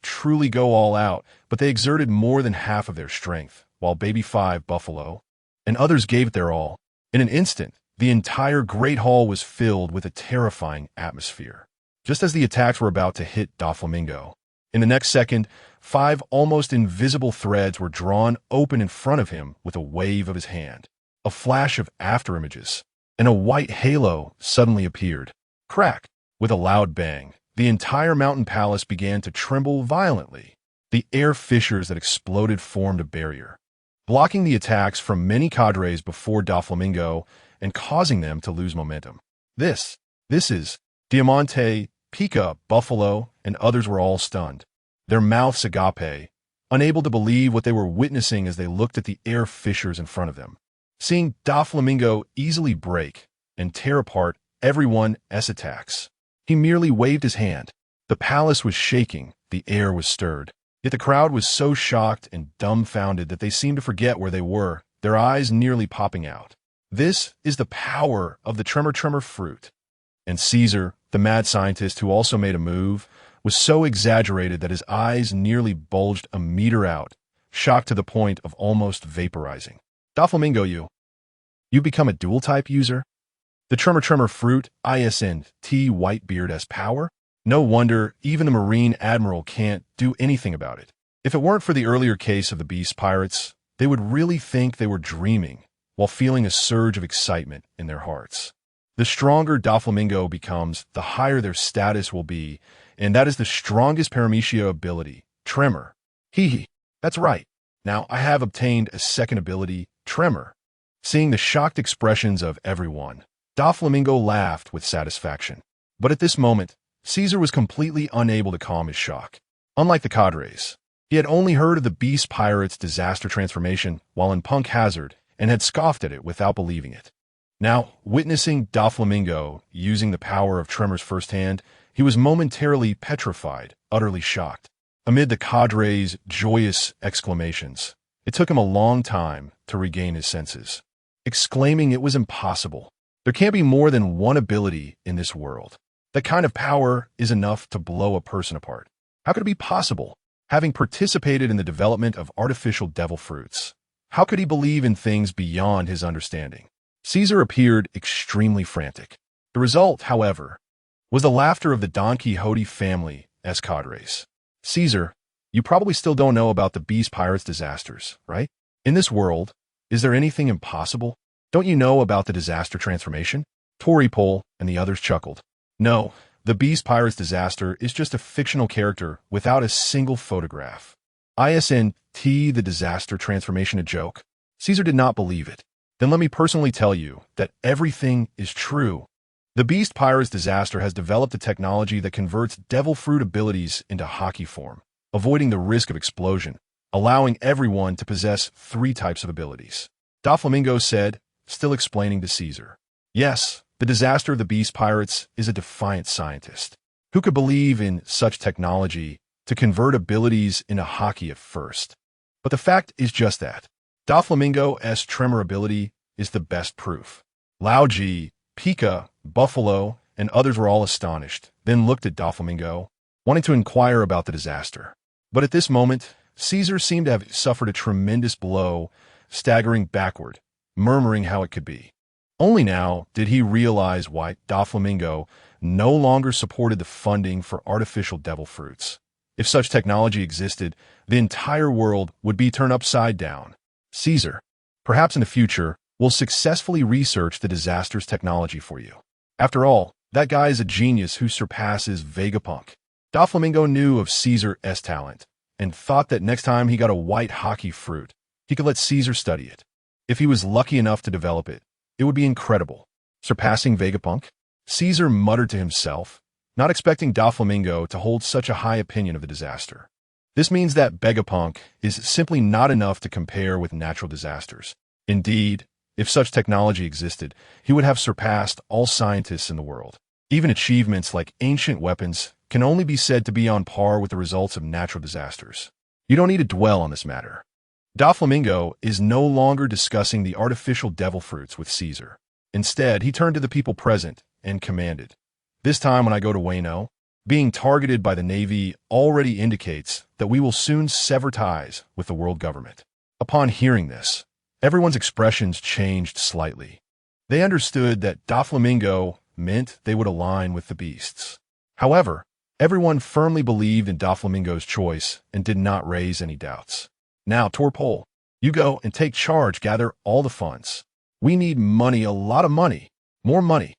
truly go all out, but they exerted more than half of their strength, while Baby 5 Buffalo and others gave it their all. In an instant, the entire Great Hall was filled with a terrifying atmosphere, just as the attacks were about to hit Doflamingo. In the next second, 5 almost invisible threads were drawn open in front of him with a wave of his hand. A flash of afterimages, and a white halo suddenly appeared. Crack! With a loud bang, the entire mountain palace began to tremble violently. The air fissures that exploded formed a barrier, blocking the attacks from many cadres before Doflamingo and causing them to lose momentum. This is Diamante, Pika, Buffalo, and others were all stunned, their mouths agape, unable to believe what they were witnessing as they looked at the air fissures in front of them. Seeing Doflamingo easily break and tear apart everyone's attacks, he merely waved his hand. The palace was shaking, the air was stirred. Yet the crowd was so shocked and dumbfounded that they seemed to forget where they were, their eyes nearly popping out. This is the power of the tremor fruit. And Caesar, the mad scientist who also made a move, was so exaggerated that his eyes nearly bulged a meter out, shocked to the point of almost vaporizing. Doflamingo, you've become a dual-type user? The tremor fruit, ISNT Whitebeard as power? No wonder even the Marine Admiral can't do anything about it. If it weren't for the earlier case of the Beast Pirates, they would really think they were dreaming, while feeling a surge of excitement in their hearts. The stronger Doflamingo becomes, the higher their status will be, and that is the strongest paramecia ability, Tremor. Hee. That's right. Now I have obtained a second ability, Tremor. Seeing the shocked expressions of everyone, Doflamingo laughed with satisfaction. But at this moment, Caesar was completely unable to calm his shock. Unlike the cadres, he had only heard of the Beast Pirate's disaster transformation while in Punk Hazard and had scoffed at it without believing it. Now, witnessing Doflamingo using the power of Tremors firsthand, he was momentarily petrified, utterly shocked. Amid the cadre's joyous exclamations, it took him a long time to regain his senses. Exclaiming it was impossible. There can't be more than one ability in this world. That kind of power is enough to blow a person apart. How could it be possible? Having participated in the development of artificial devil fruits, how could he believe in things beyond his understanding? Caesar appeared extremely frantic. The result, however, was the laughter of the Don Quixote family as cadres. Caesar, you probably still don't know about the Beast Pirate's disasters, right? In this world, is there anything impossible? Don't you know about the disaster transformation? Toripole and the others chuckled. No, the Beast Pirate's disaster is just a fictional character without a single photograph. Isn't the disaster transformation a joke? Caesar did not believe it. Then let me personally tell you that everything is true. The Beast Pirate's disaster has developed a technology that converts devil fruit abilities into Haki form, avoiding the risk of explosion, allowing everyone to possess 3 types of abilities. Doflamingo said, still explaining to Caesar. Yes, the disaster of the Beast Pirates is a defiant scientist. Who could believe in such technology to convert abilities into Haki at first? But the fact is just that. Doflamingo's Tremor ability is the best proof. Laoji, Pika, Buffalo, and others were all astonished, then looked at Doflamingo, wanting to inquire about the disaster. But at this moment, Caesar seemed to have suffered a tremendous blow, staggering backward, murmuring how it could be. Only now did he realize why Doflamingo no longer supported the funding for artificial devil fruits. If such technology existed, the entire world would be turned upside down. Caesar, perhaps in the future, will successfully research the disaster's technology for you. After all, that guy is a genius who surpasses Vegapunk. Doflamingo knew of Caesar's talent and thought that next time he got a white Haki fruit, he could let Caesar study it. If he was lucky enough to develop it, it would be incredible. Surpassing Vegapunk? Caesar muttered to himself, not expecting Doflamingo to hold such a high opinion of the disaster. This means that Vegapunk is simply not enough to compare with natural disasters. Indeed, if such technology existed, he would have surpassed all scientists in the world. Even achievements like ancient weapons can only be said to be on par with the results of natural disasters. You don't need to dwell on this matter. Doflamingo is no longer discussing the artificial devil fruits with Caesar. Instead, he turned to the people present and commanded, "This time when I go to Wano, being targeted by the Navy already indicates that we will soon sever ties with the world government." Upon hearing this, everyone's expressions changed slightly. They understood that Doflamingo meant they would align with the beasts. However, everyone firmly believed in Doflamingo's choice and did not raise any doubts. "Now, Torpole, you go and take charge, gather all the funds. We need money, a lot of money, more money."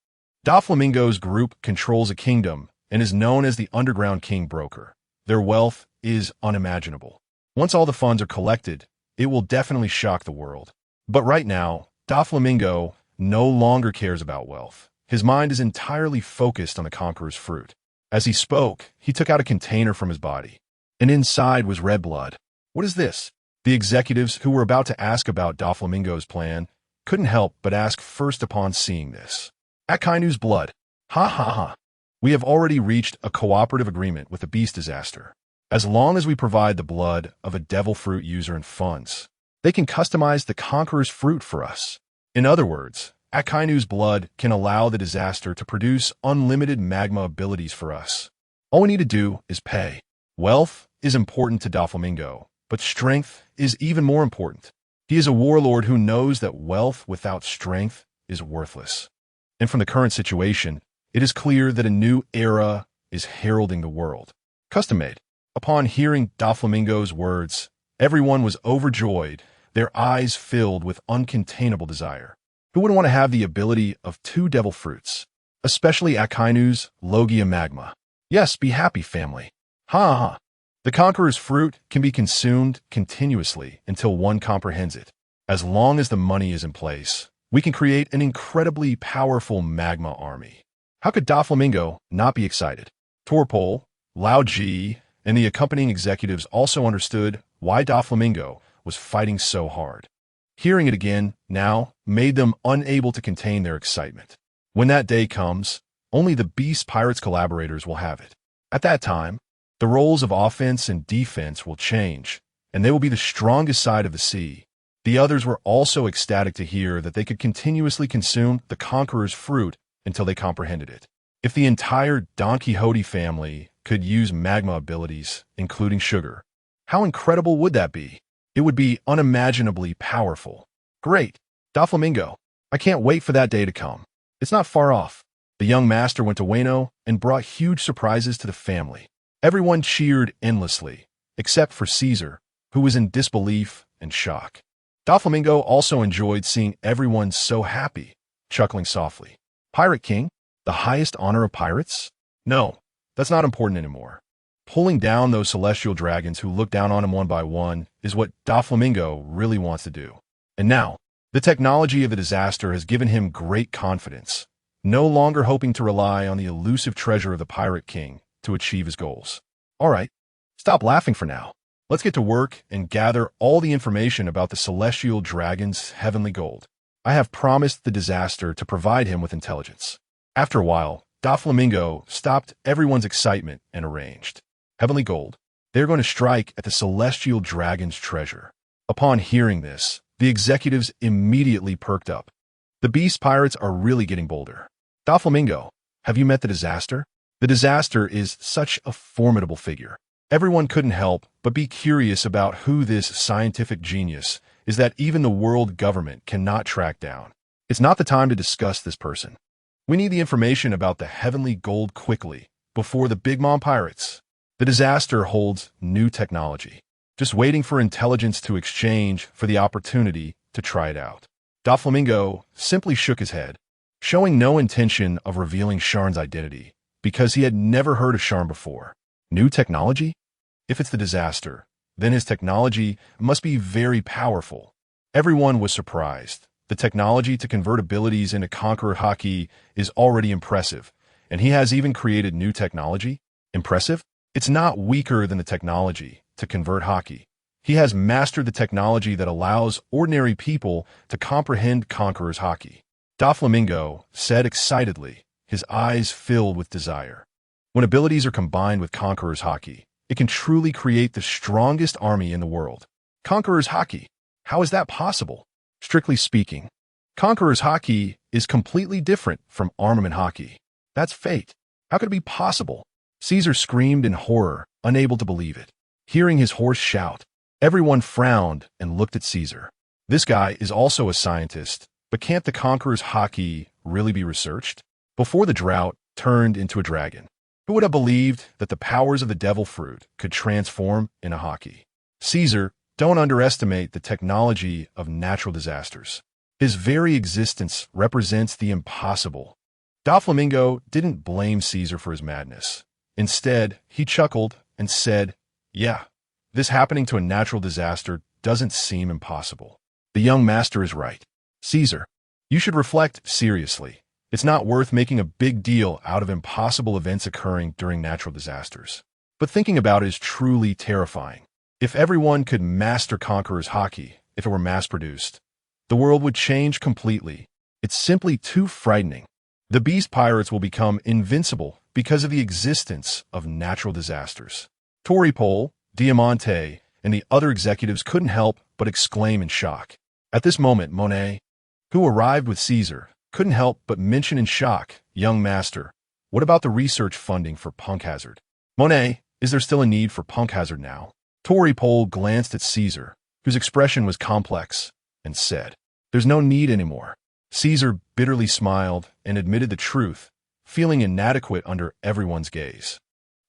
Doflamingo's group controls a kingdom and is known as the Underground King Broker. Their wealth is unimaginable. Once all the funds are collected, it will definitely shock the world. But right now, Doflamingo no longer cares about wealth. His mind is entirely focused on the Conqueror's fruit. As he spoke, he took out a container from his body, and inside was red blood. "What is this?" The executives who were about to ask about Doflamingo's plan couldn't help but ask first upon seeing this. "Akainu's blood. Ha ha ha. We have already reached a cooperative agreement with the beast disaster. As long as we provide the blood of a devil fruit user and funds, they can customize the Conqueror's fruit for us. In other words, Akainu's blood can allow the disaster to produce unlimited magma abilities for us. All we need to do is pay." Wealth is important to Doflamingo, but strength is even more important. He is a warlord who knows that wealth without strength is worthless. And from the current situation, it is clear that a new era is heralding the world. Custom made. Upon hearing Doflamingo's words, everyone was overjoyed, their eyes filled with uncontainable desire. Who wouldn't want to have the ability of 2 devil fruits? Especially Akainu's Logia Magma. Yes, be happy, family. Ha ha. The Conqueror's fruit can be consumed continuously until one comprehends it. As long as the money is in place, we can create an incredibly powerful magma army. How could Doflamingo not be excited? Torpol, Lao Ji, and the accompanying executives also understood why Doflamingo was fighting so hard. Hearing it again now made them unable to contain their excitement. When that day comes, only the Beast Pirates collaborators will have it. At that time, the roles of offense and defense will change, and they will be the strongest side of the sea. The others were also ecstatic to hear that they could continuously consume the Conqueror's fruit until they comprehended it. If the entire Don Quixote family could use magma abilities, including sugar, how incredible would that be? It would be unimaginably powerful. Great! Doflamingo, I can't wait for that day to come. It's not far off. The young master went to Wano and brought huge surprises to the family. Everyone cheered endlessly, except for Caesar, who was in disbelief and shock. Doflamingo also enjoyed seeing everyone so happy, chuckling softly. Pirate King? The highest honor of pirates? No, that's not important anymore. Pulling down those celestial dragons who look down on him one by one is what Doflamingo really wants to do. And now, the technology of the disaster has given him great confidence, no longer hoping to rely on the elusive treasure of the Pirate King to achieve his goals. All right, stop laughing for now. Let's get to work and gather all the information about the celestial dragon's heavenly gold. I have promised the disaster to provide him with intelligence. After a while, Doflamingo stopped everyone's excitement and arranged. Heavenly gold. They're going to strike at the celestial dragon's treasure. Upon hearing this, the executives immediately perked up. The Beast Pirates are really getting bolder. Doflamingo, have you met the disaster? The disaster is such a formidable figure. Everyone couldn't help but be curious about who this scientific genius is that even the world government cannot track down. It's not the time to discuss this person. We need the information about the heavenly gold quickly, before the Big Mom Pirates. The disaster holds new technology, just waiting for intelligence to exchange for the opportunity to try it out. Doflamingo simply shook his head, showing no intention of revealing Sharn's identity, because he had never heard of Sharn before. New technology? If it's the disaster, then his technology must be very powerful. Everyone was surprised. The technology to convert abilities into Conqueror Haki is already impressive, and he has even created new technology. Impressive? It's not weaker than the technology to convert Haki. He has mastered the technology that allows ordinary people to comprehend Conqueror's Haki. Doflamingo said excitedly, his eyes filled with desire. When abilities are combined with Conqueror's Haki, it can truly create the strongest army in the world. Conqueror's Haki. How is that possible? Strictly speaking, Conqueror's Haki is completely different from armament Haki. That's fate. How could it be possible? Caesar screamed in horror, unable to believe it. Hearing his hoarse shout, everyone frowned and looked at Caesar. This guy is also a scientist, but can't the Conqueror's Haki really be researched? Before the drought turned into a dragon, who would have believed that the powers of the devil fruit could transform in a Haki? Caesar, don't underestimate the technology of natural disasters. His very existence represents the impossible. Doflamingo didn't blame Caesar for his madness. Instead, he chuckled and said, "Yeah, this happening to a natural disaster doesn't seem impossible. The young master is right. Caesar, you should reflect seriously. It's not worth making a big deal out of impossible events occurring during natural disasters. But thinking about it is truly terrifying. If everyone could master Conqueror's Haki, if it were mass-produced, the world would change completely. It's simply too frightening. The Beast Pirates will become invincible because of the existence of natural disasters." Toripol, Diamante, and the other executives couldn't help but exclaim in shock. At this moment, Monet, who arrived with Caesar, couldn't help but mention in shock, "Young master, what about the research funding for Punk Hazard? Monet, is there still a need for Punk Hazard now?" Toripol glanced at Caesar, whose expression was complex, and said, "There's no need anymore." Caesar bitterly smiled and admitted the truth, feeling inadequate under everyone's gaze.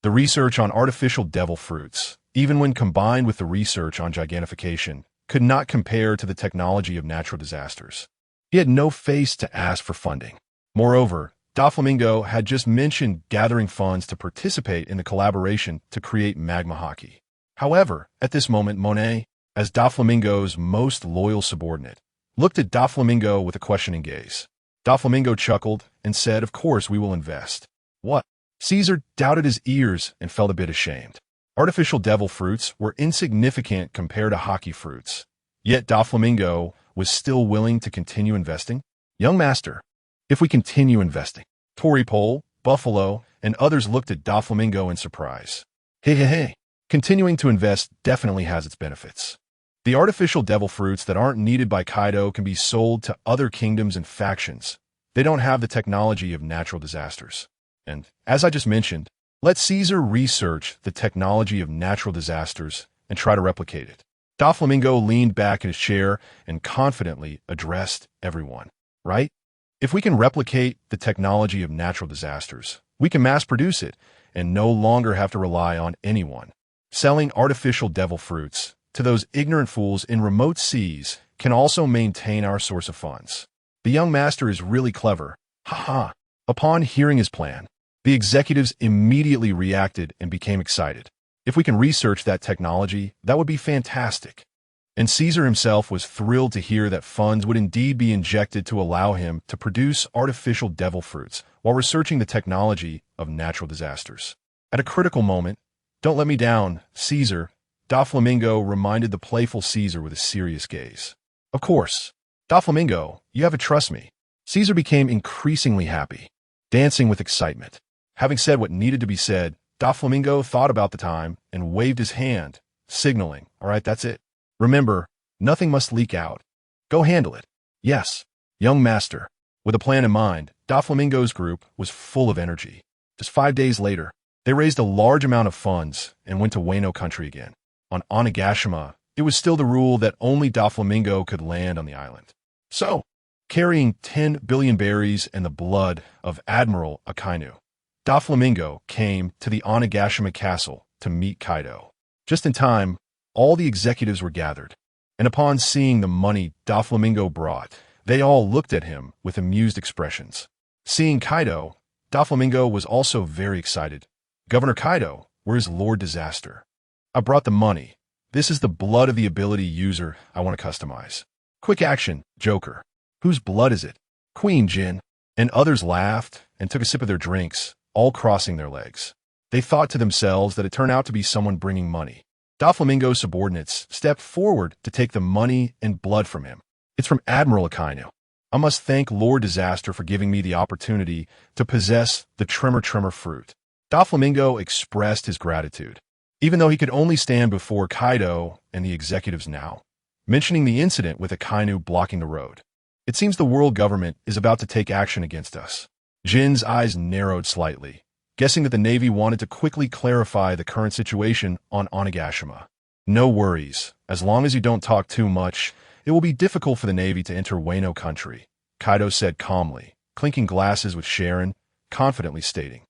The research on artificial devil fruits, even when combined with the research on gigantification, could not compare to the technology of natural disasters. He had no face to ask for funding. Moreover, Doflamingo had just mentioned gathering funds to participate in the collaboration to create Magma Haki. However, at this moment, Monet, as Doflamingo's most loyal subordinate, looked at Doflamingo with a questioning gaze. Doflamingo chuckled and said, "Of course we will invest." What? Caesar doubted his ears and felt a bit ashamed. Artificial devil fruits were insignificant compared to Haki fruits. Yet Doflamingo was still willing to continue investing. "Young master, if we continue investing." Tory Pole, Buffalo, and others looked at Doflamingo in surprise. Hey. Continuing to invest definitely has its benefits. The artificial devil fruits that aren't needed by Kaido can be sold to other kingdoms and factions. They don't have the technology of natural disasters. And, as I just mentioned, let Caesar research the technology of natural disasters and try to replicate it. Doflamingo leaned back in his chair and confidently addressed everyone. Right? If we can replicate the technology of natural disasters, we can mass produce it and no longer have to rely on anyone. Selling artificial devil fruits to those ignorant fools in remote seas can also maintain our source of funds. The young master is really clever. Ha. Upon hearing his plan, the executives immediately reacted and became excited. If we can research that technology, that would be fantastic. And Caesar himself was thrilled to hear that funds would indeed be injected to allow him to produce artificial devil fruits while researching the technology of natural disasters. At a critical moment, "Don't let me down, Caesar," Doflamingo reminded the playful Caesar with a serious gaze. "Of course. Doflamingo, you have to trust me." Caesar became increasingly happy, dancing with excitement. Having said what needed to be said, Doflamingo thought about the time and waved his hand, signaling, "All right, that's it. Remember, nothing must leak out. Go handle it." "Yes, young master." With a plan in mind, Doflamingo's group was full of energy. Just 5 days later, they raised a large amount of funds and went to Wano country again. On Onigashima, it was still the rule that only Doflamingo could land on the island. So, carrying 10 billion berries and the blood of Admiral Akainu, Doflamingo came to the Onigashima castle to meet Kaido. Just in time, all the executives were gathered, and upon seeing the money Doflamingo brought, they all looked at him with amused expressions. Seeing Kaido, Doflamingo was also very excited. "Governor Kaido, where's Lord Disaster? I brought the money. This is the blood of the ability user I want to customize." "Quick action, Joker. Whose blood is it?" "Queen Jin." And others laughed and took a sip of their drinks, all crossing their legs. They thought to themselves that it turned out to be someone bringing money. Doflamingo's subordinates stepped forward to take the money and blood from him. "It's from Admiral Akainu. I must thank Lord Disaster for giving me the opportunity to possess the Tremor fruit." Doflamingo expressed his gratitude, even though he could only stand before Kaido and the executives now, mentioning the incident with Akainu blocking the road. "It seems the world government is about to take action against us." Jin's eyes narrowed slightly, guessing that the Navy wanted to quickly clarify the current situation on Onigashima. "No worries. As long as you don't talk too much, it will be difficult for the Navy to enter Wano country," Kaido said calmly, clinking glasses with Sharn, confidently stating,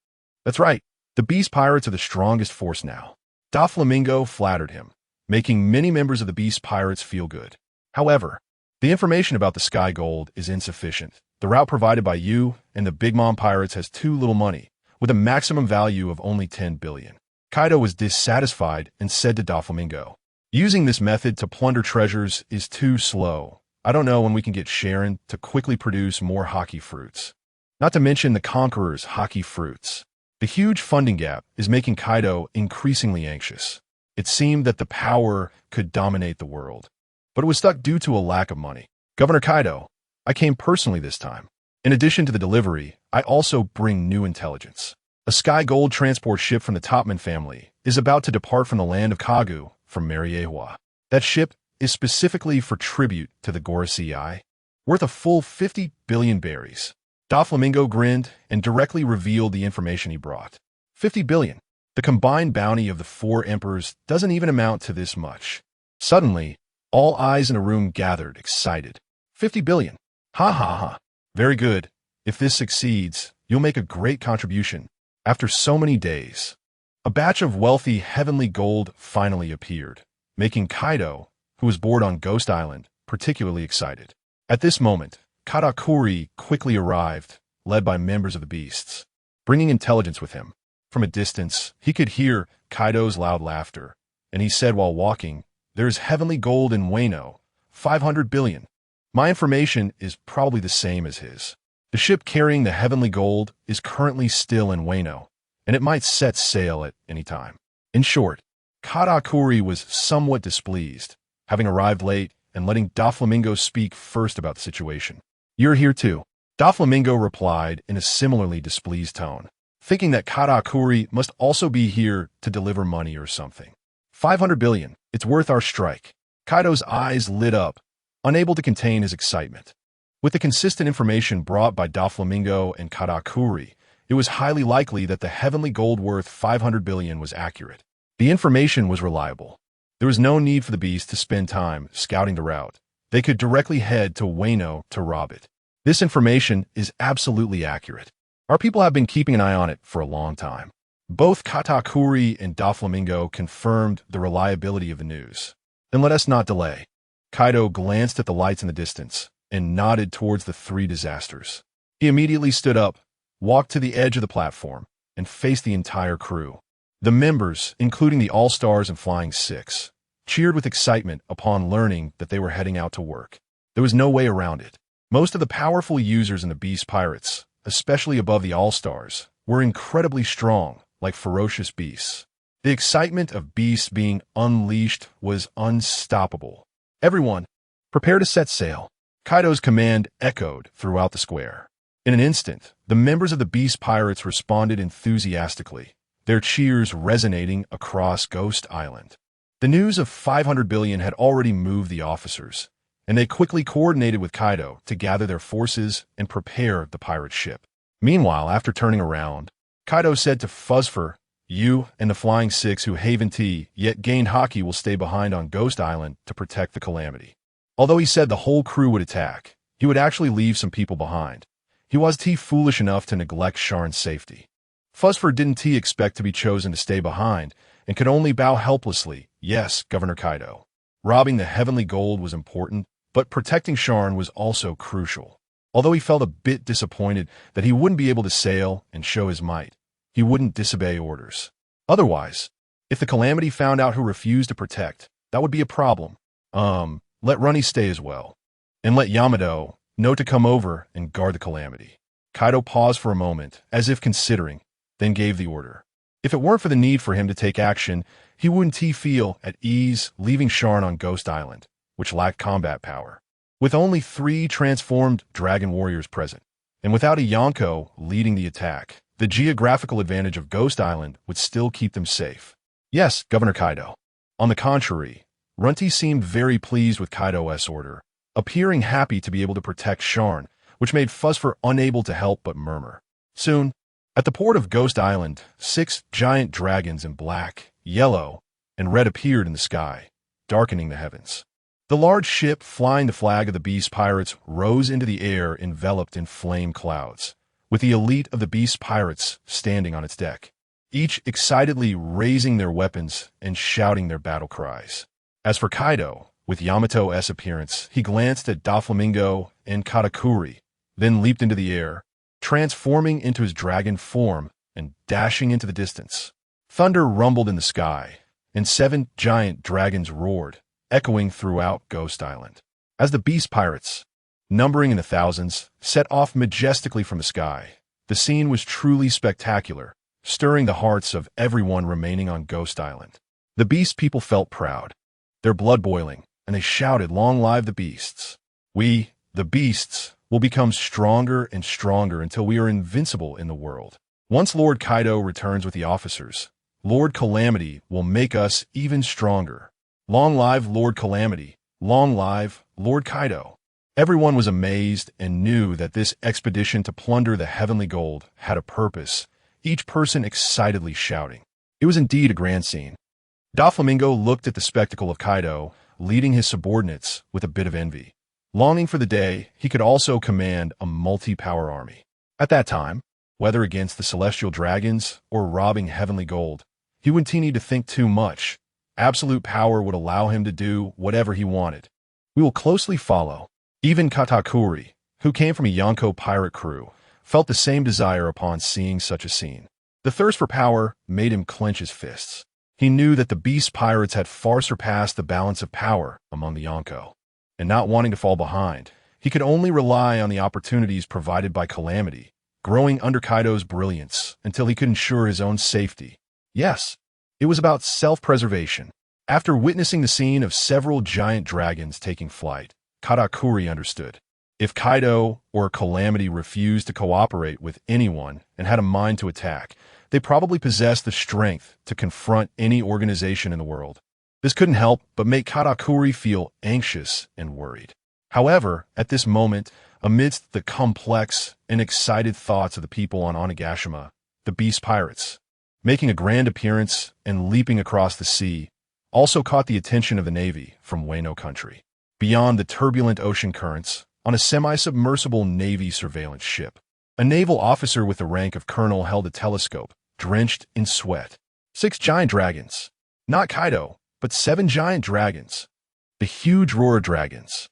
"That's right. The Beast Pirates are the strongest force now." Doflamingo flattered him, making many members of the Beast Pirates feel good. However, the information about the Sky Gold is insufficient. The route provided by you and the Big Mom Pirates has too little money, with a maximum value of only 10 billion. Kaido was dissatisfied and said to Doflamingo, "Using this method to plunder treasures is too slow. I don't know when we can get Sharn to quickly produce more Haki fruits. Not to mention the Conqueror's Haki fruits." The huge funding gap is making Kaido increasingly anxious. It seemed that the power could dominate the world, but it was stuck due to a lack of money. "Governor Kaido, I came personally this time. In addition to the delivery, I also bring new intelligence. A Sky Gold transport ship from the Topman family is about to depart from the land of Kagu from Mariewa. That ship is specifically for tribute to the Gorosei, worth a full 50 billion berries." Doflamingo grinned and directly revealed the information he brought. 50 billion. The combined bounty of the 4 emperors doesn't even amount to this much. Suddenly, all eyes in a room gathered, excited. 50 billion. Ha. Very good. If this succeeds, you'll make a great contribution. After so many days, a batch of wealthy heavenly gold finally appeared, making Kaido, who was bored on Ghost Island, particularly excited. At this moment, Katakuri quickly arrived, led by members of the beasts, bringing intelligence with him. From a distance, he could hear Kaido's loud laughter, and he said while walking, "There's heavenly gold in Wano, 500 billion. My information is probably the same as his. The ship carrying the heavenly gold is currently still in Wano, and it might set sail at any time." In short, Katakuri was somewhat displeased, having arrived late and letting Doflamingo speak first about the situation. "You're here too," Doflamingo replied in a similarly displeased tone, thinking that Katakuri must also be here to deliver money or something. 500 billion, it's worth our strike. Kaido's eyes lit up, unable to contain his excitement. With the consistent information brought by Doflamingo and Katakuri, it was highly likely that the heavenly gold worth 500 billion was accurate. The information was reliable. There was no need for the beast to spend time scouting the route. They could directly head to Wano to rob it. This information is absolutely accurate. Our people have been keeping an eye on it for a long time. Both Katakuri and Doflamingo confirmed the reliability of the news. Then let us not delay. Kaido glanced at the lights in the distance and nodded towards the three disasters. He immediately stood up, walked to the edge of the platform, and faced the entire crew. The members, including the All-Stars and Flying Six, cheered with excitement upon learning that they were heading out to work. There was no way around it. Most of the powerful users in the Beast Pirates, especially above the All-Stars, were incredibly strong, like ferocious beasts. The excitement of beasts being unleashed was unstoppable. "Everyone, prepare to set sail." Kaido's command echoed throughout the square. In an instant, the members of the Beast Pirates responded enthusiastically, their cheers resonating across Ghost Island. The news of 500 billion had already moved the officers, and they quickly coordinated with Kaido to gather their forces and prepare the pirate ship. Meanwhile, after turning around, Kaido said to Fuzzfur, "You and the Flying Six who Haven T yet gained Haki will stay behind on Ghost Island to protect the Calamity." Although he said the whole crew would attack, he would actually leave some people behind. He was foolish enough to neglect Sharn's safety. Fuzzfur didn't expect to be chosen to stay behind and could only bow helplessly. "Yes, Governor Kaido. Robbing the heavenly gold was important, but protecting Sharn was also crucial." Although he felt a bit disappointed that he wouldn't be able to sail and show his might, he wouldn't disobey orders. Otherwise, if the Calamity found out who refused to protect, that would be a problem. Let Runny stay as well. And let Yamato know to come over and guard the Calamity. Kaido paused for a moment, as if considering, then gave the order. If it weren't for the need for him to take action, he wouldn't feel at ease leaving Sharn on Ghost Island, which lacked combat power. With only 3 transformed dragon warriors present, and without a Yonko leading the attack, the geographical advantage of Ghost Island would still keep them safe. "Yes, Governor Kaido." On the contrary, Runty seemed very pleased with Kaido's order, appearing happy to be able to protect Sharn, which made Fuzzfur unable to help but murmur. Soon, at the port of Ghost Island, 6 giant dragons in black, yellow, and red appeared in the sky, darkening the heavens. The large ship flying the flag of the Beast Pirates rose into the air enveloped in flame clouds, with the elite of the Beast Pirates standing on its deck, each excitedly raising their weapons and shouting their battle cries. As for Kaido, with Yamato's appearance, he glanced at Doflamingo and Katakuri, then leaped into the air, transforming into his dragon form and dashing into the distance. Thunder rumbled in the sky, and 7 giant dragons roared, echoing throughout Ghost Island. As the Beast Pirates, numbering in the thousands, set off majestically from the sky, the scene was truly spectacular, stirring the hearts of everyone remaining on Ghost Island. The Beast people felt proud, their blood boiling, and they shouted, "Long live the beasts! We, the beasts, will become stronger and stronger until we are invincible in the world. Once Lord Kaido returns with the officers, Lord Calamity will make us even stronger. Long live Lord Calamity! Long live Lord Kaido!" Everyone was amazed and knew that this expedition to plunder the heavenly gold had a purpose, each person excitedly shouting. It was indeed a grand scene. Doflamingo looked at the spectacle of Kaido, leading his subordinates with a bit of envy, longing for the day he could also command a multi-power army. At that time, whether against the celestial dragons or robbing heavenly gold, he wouldn't need to think too much. Absolute power would allow him to do whatever he wanted. We will closely follow. Even Katakuri, who came from a Yonko pirate crew, felt the same desire upon seeing such a scene. The thirst for power made him clench his fists. He knew that the beast pirates had far surpassed the balance of power among the Yonko. And not wanting to fall behind, he could only rely on the opportunities provided by Calamity, growing under Kaido's brilliance until he could ensure his own safety. Yes, it was about self-preservation. After witnessing the scene of several giant dragons taking flight, Katakuri understood. If Kaido or Calamity refused to cooperate with anyone and had a mind to attack, they probably possessed the strength to confront any organization in the world. This couldn't help but make Katakuri feel anxious and worried. However, at this moment, amidst the complex and excited thoughts of the people on Onigashima, the beast pirates, making a grand appearance and leaping across the sea, also caught the attention of the Navy from Wano country. Beyond the turbulent ocean currents, on a semi-submersible Navy surveillance ship, a naval officer with the rank of colonel held a telescope, drenched in sweat. 6 giant dragons. Not Kaido, but 7 giant dragons. The huge roar dragons,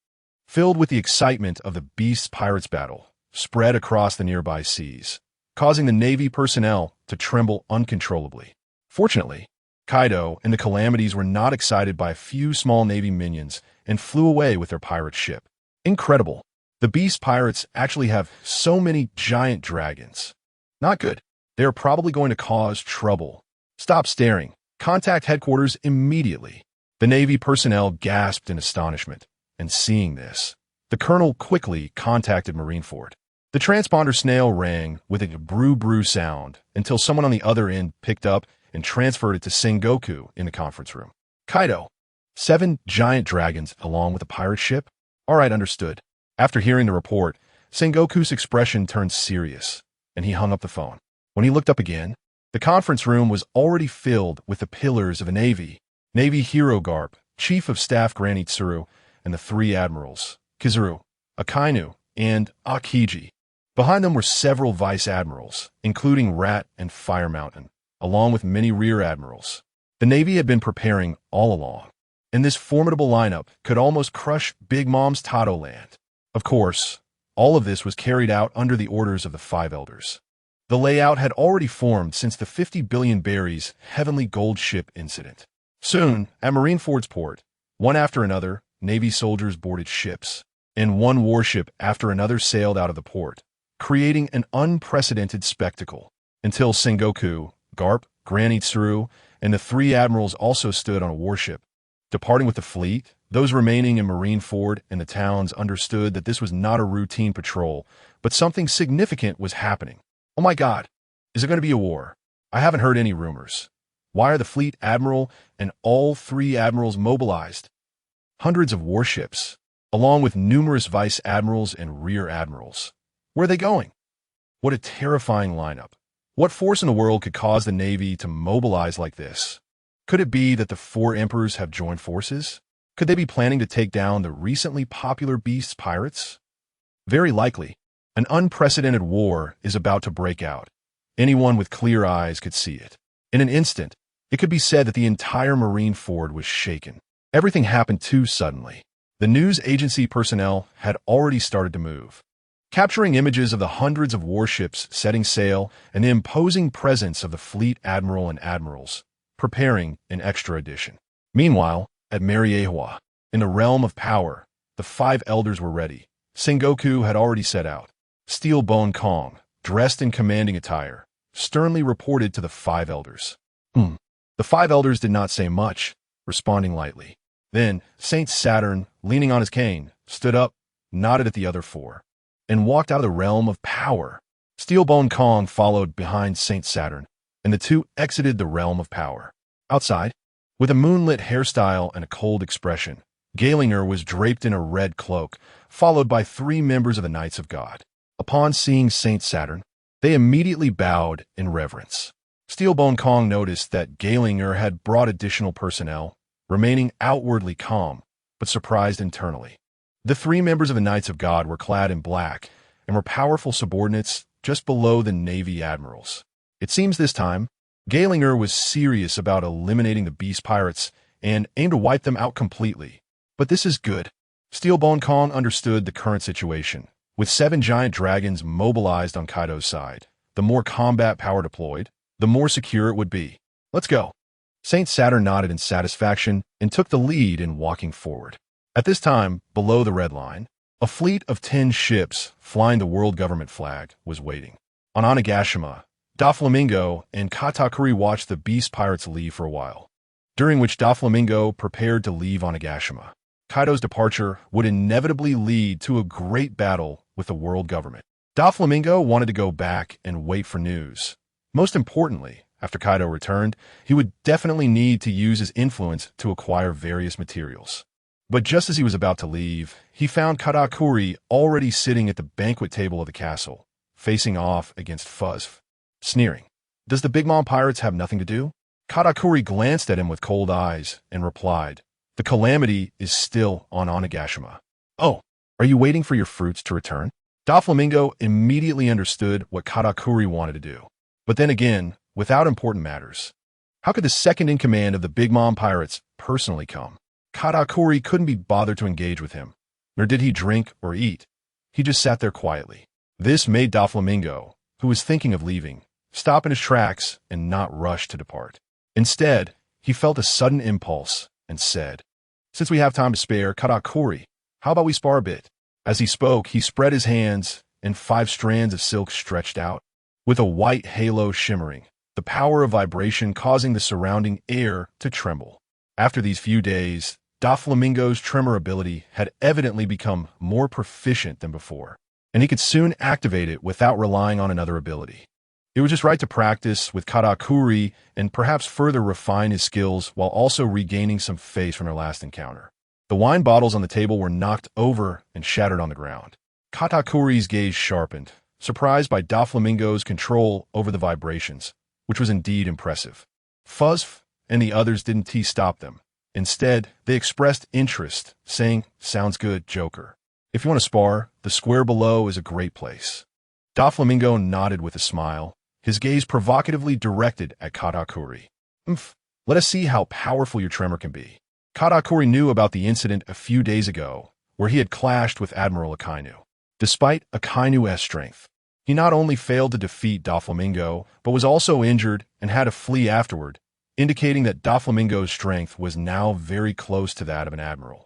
filled with the excitement of the beast pirates battle, spread across the nearby seas, causing the Navy personnel to tremble uncontrollably. Fortunately, Kaido and the Calamities were not excited by a few small Navy minions and flew away with their pirate ship. Incredible. The beast pirates actually have so many giant dragons. Not good. They are probably going to cause trouble. Stop staring. Contact headquarters immediately. The Navy personnel gasped in astonishment, and seeing this, the colonel quickly contacted Marineford. The transponder snail rang with a brew sound until someone on the other end picked up and transferred it to Sengoku in the conference room. Kaido, 7 giant dragons along with a pirate ship? All right, understood. After hearing the report, Sengoku's expression turned serious, and he hung up the phone. When he looked up again, the conference room was already filled with the pillars of a Navy hero Garp, Chief of Staff Granny Tsuru, and the 3 admirals, Kizuru, Akainu, and Akiji. Behind them were several vice admirals, including Rat and Fire Mountain, along with many rear admirals. The Navy had been preparing all along, and this formidable lineup could almost crush Big Mom's Tato land. Of course, all of this was carried out under the orders of the 5 elders. The layout had already formed since the 50 billion berries heavenly gold ship incident. Soon, at Marineford's port, one after another, Navy soldiers boarded ships, and one warship after another sailed out of the port, creating an unprecedented spectacle, until Sengoku, Garp, Granny Tsuru, and the 3 admirals also stood on a warship. Departing with the fleet, those remaining in Marineford and the towns understood that this was not a routine patrol, but something significant was happening. Oh my God, is it going to be a war? I haven't heard any rumors. Why are the fleet admiral and all 3 admirals mobilized? Hundreds of warships, along with numerous vice admirals and rear admirals. Where are they going? What a terrifying lineup. What force in the world could cause the Navy to mobilize like this? Could it be that the 4 emperors have joined forces? Could they be planning to take down the recently popular beast pirates? Very likely. An unprecedented war is about to break out. Anyone with clear eyes could see it. In an instant, it could be said that the entire Marineford was shaken. Everything happened too suddenly. The news agency personnel had already started to move, capturing images of the hundreds of warships setting sail and the imposing presence of the fleet admiral and admirals, preparing an extra edition. Meanwhile, at Mariewa, in the realm of power, the 5 elders were ready. Sengoku had already set out. Steel Bone Kong, dressed in commanding attire, sternly reported to the 5 elders. The 5 elders did not say much, responding lightly. Then, Saint Saturn, leaning on his cane, stood up, nodded at the other 4, and walked out of the realm of power. Steel Bone Kong followed behind Saint Saturn, and the 2 exited the realm of power. Outside, with a moonlit hairstyle and a cold expression, Galinger was draped in a red cloak, followed by 3 members of the Knights of God. Upon seeing Saint Saturn, they immediately bowed in reverence. Steelbone Kong noticed that Galinger had brought additional personnel, remaining outwardly calm, but surprised internally. The 3 members of the Knights of God were clad in black and were powerful subordinates just below the Navy admirals. It seems this time, Galinger was serious about eliminating the beast pirates and aimed to wipe them out completely. But this is good. Steelbone Kong understood the current situation, With 7 giant dragons mobilized on Kaido's side, the more combat power deployed, the more secure it would be. Let's go. Saint Saturn nodded in satisfaction and took the lead in walking forward. At this time, below the red line, a fleet of 10 ships flying the world government flag was waiting. On Onigashima, Doflamingo and Katakuri watched the beast pirates leave for a while, during which Doflamingo prepared to leave Onigashima. Kaido's departure would inevitably lead to a great battle with the world government. Doflamingo wanted to go back and wait for news. Most importantly, after Kaido returned, he would definitely need to use his influence to acquire various materials. But just as he was about to leave, he found Katakuri already sitting at the banquet table of the castle, facing off against Fuzz, sneering. Does the Big Mom Pirates have nothing to do? Katakuri glanced at him with cold eyes and replied, the Calamity is still on Onigashima. Oh, are you waiting for your fruits to return? Doflamingo immediately understood what Katakuri wanted to do. But then again, without important matters, how could the second-in-command of the Big Mom Pirates personally come? Katakuri couldn't be bothered to engage with him, nor did he drink or eat. He just sat there quietly. This made Doflamingo, who was thinking of leaving, stop in his tracks and not rush to depart. Instead, he felt a sudden impulse and said, since we have time to spare, Katakuri, how about we spar a bit? As he spoke, he spread his hands, and 5 strands of silk stretched out, with a white halo shimmering, the power of vibration causing the surrounding air to tremble. After these few days, Doflamingo's tremor ability had evidently become more proficient than before, and he could soon activate it without relying on another ability. It was just right to practice with Katakuri and perhaps further refine his skills while also regaining some face from their last encounter. The wine bottles on the table were knocked over and shattered on the ground. Katakuri's gaze sharpened, surprised by Doflamingo's control over the vibrations, which was indeed impressive. Fuzz and the others didn't stop them. Instead, they expressed interest, saying, sounds good, Joker. If you want to spar, the square below is a great place. Doflamingo nodded with a smile, his gaze provocatively directed at Katakuri. Let us see how powerful your tremor can be. Katakuri knew about the incident a few days ago, where he had clashed with Admiral Akainu. Despite Akainu's strength, he not only failed to defeat Doflamingo, but was also injured and had to flee afterward, indicating that Doflamingo's strength was now very close to that of an admiral.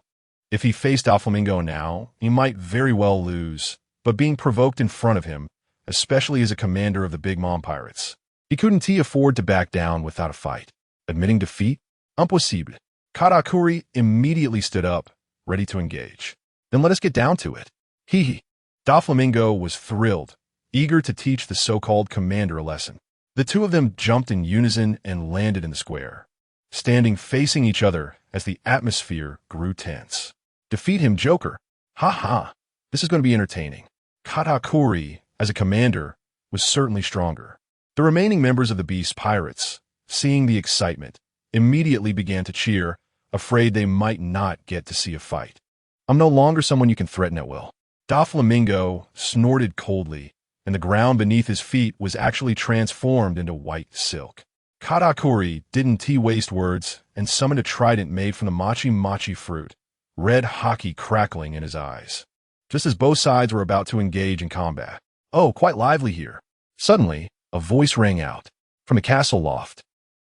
If he faced Doflamingo now, he might very well lose, but being provoked in front of him, especially as a commander of the Big Mom Pirates, he couldn't afford to back down without a fight. Admitting defeat? Impossible. Katakuri immediately stood up, ready to engage. Then let us get down to it. Hee. Doflamingo was thrilled, eager to teach the so-called commander a lesson. The two of them jumped in unison and landed in the square, standing facing each other as the atmosphere grew tense. Defeat him, Joker. Ha ha. This is going to be entertaining. Katakuri, as a commander, was certainly stronger. The remaining members of the Beast Pirates, seeing the excitement, immediately began to cheer, afraid they might not get to see a fight. I'm no longer someone you can threaten at will. Doflamingo snorted coldly, and the ground beneath his feet was actually transformed into white silk. Katakuri didn't waste words and summoned a trident made from the mochi fruit, red Haki crackling in his eyes. Just as both sides were about to engage in combat. Oh, quite lively here. Suddenly, a voice rang out. From the castle loft,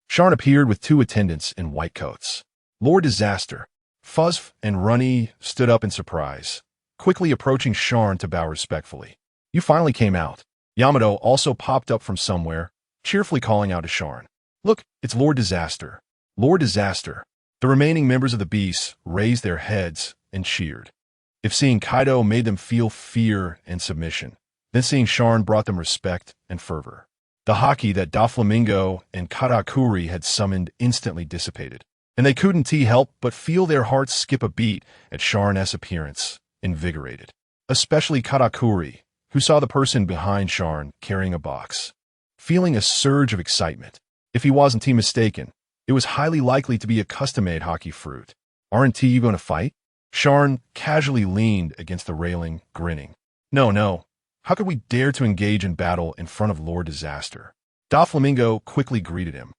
Sharn appeared with 2 attendants in white coats. Lord Disaster. Fuzz and Runny stood up in surprise, quickly approaching Sharn to bow respectfully. You finally came out. Yamato also popped up from somewhere, cheerfully calling out to Sharn. Look, it's Lord Disaster. Lord Disaster. The remaining members of the Beasts raised their heads and cheered. If seeing Kaido made them feel fear and submission, then seeing Sharn brought them respect and fervor. The Haki that Doflamingo and Katakuri had summoned instantly dissipated, and they couldn't help but feel their hearts skip a beat at Sharn's appearance, invigorated. Especially Katakuri, who saw the person behind Sharn carrying a box. Feeling a surge of excitement. If he wasn't mistaken, it was highly likely to be a custom-made Haki fruit. Aren't you going to fight? Sharn casually leaned against the railing, grinning. No. How could we dare to engage in battle in front of Lord Disaster? Doflamingo quickly greeted him,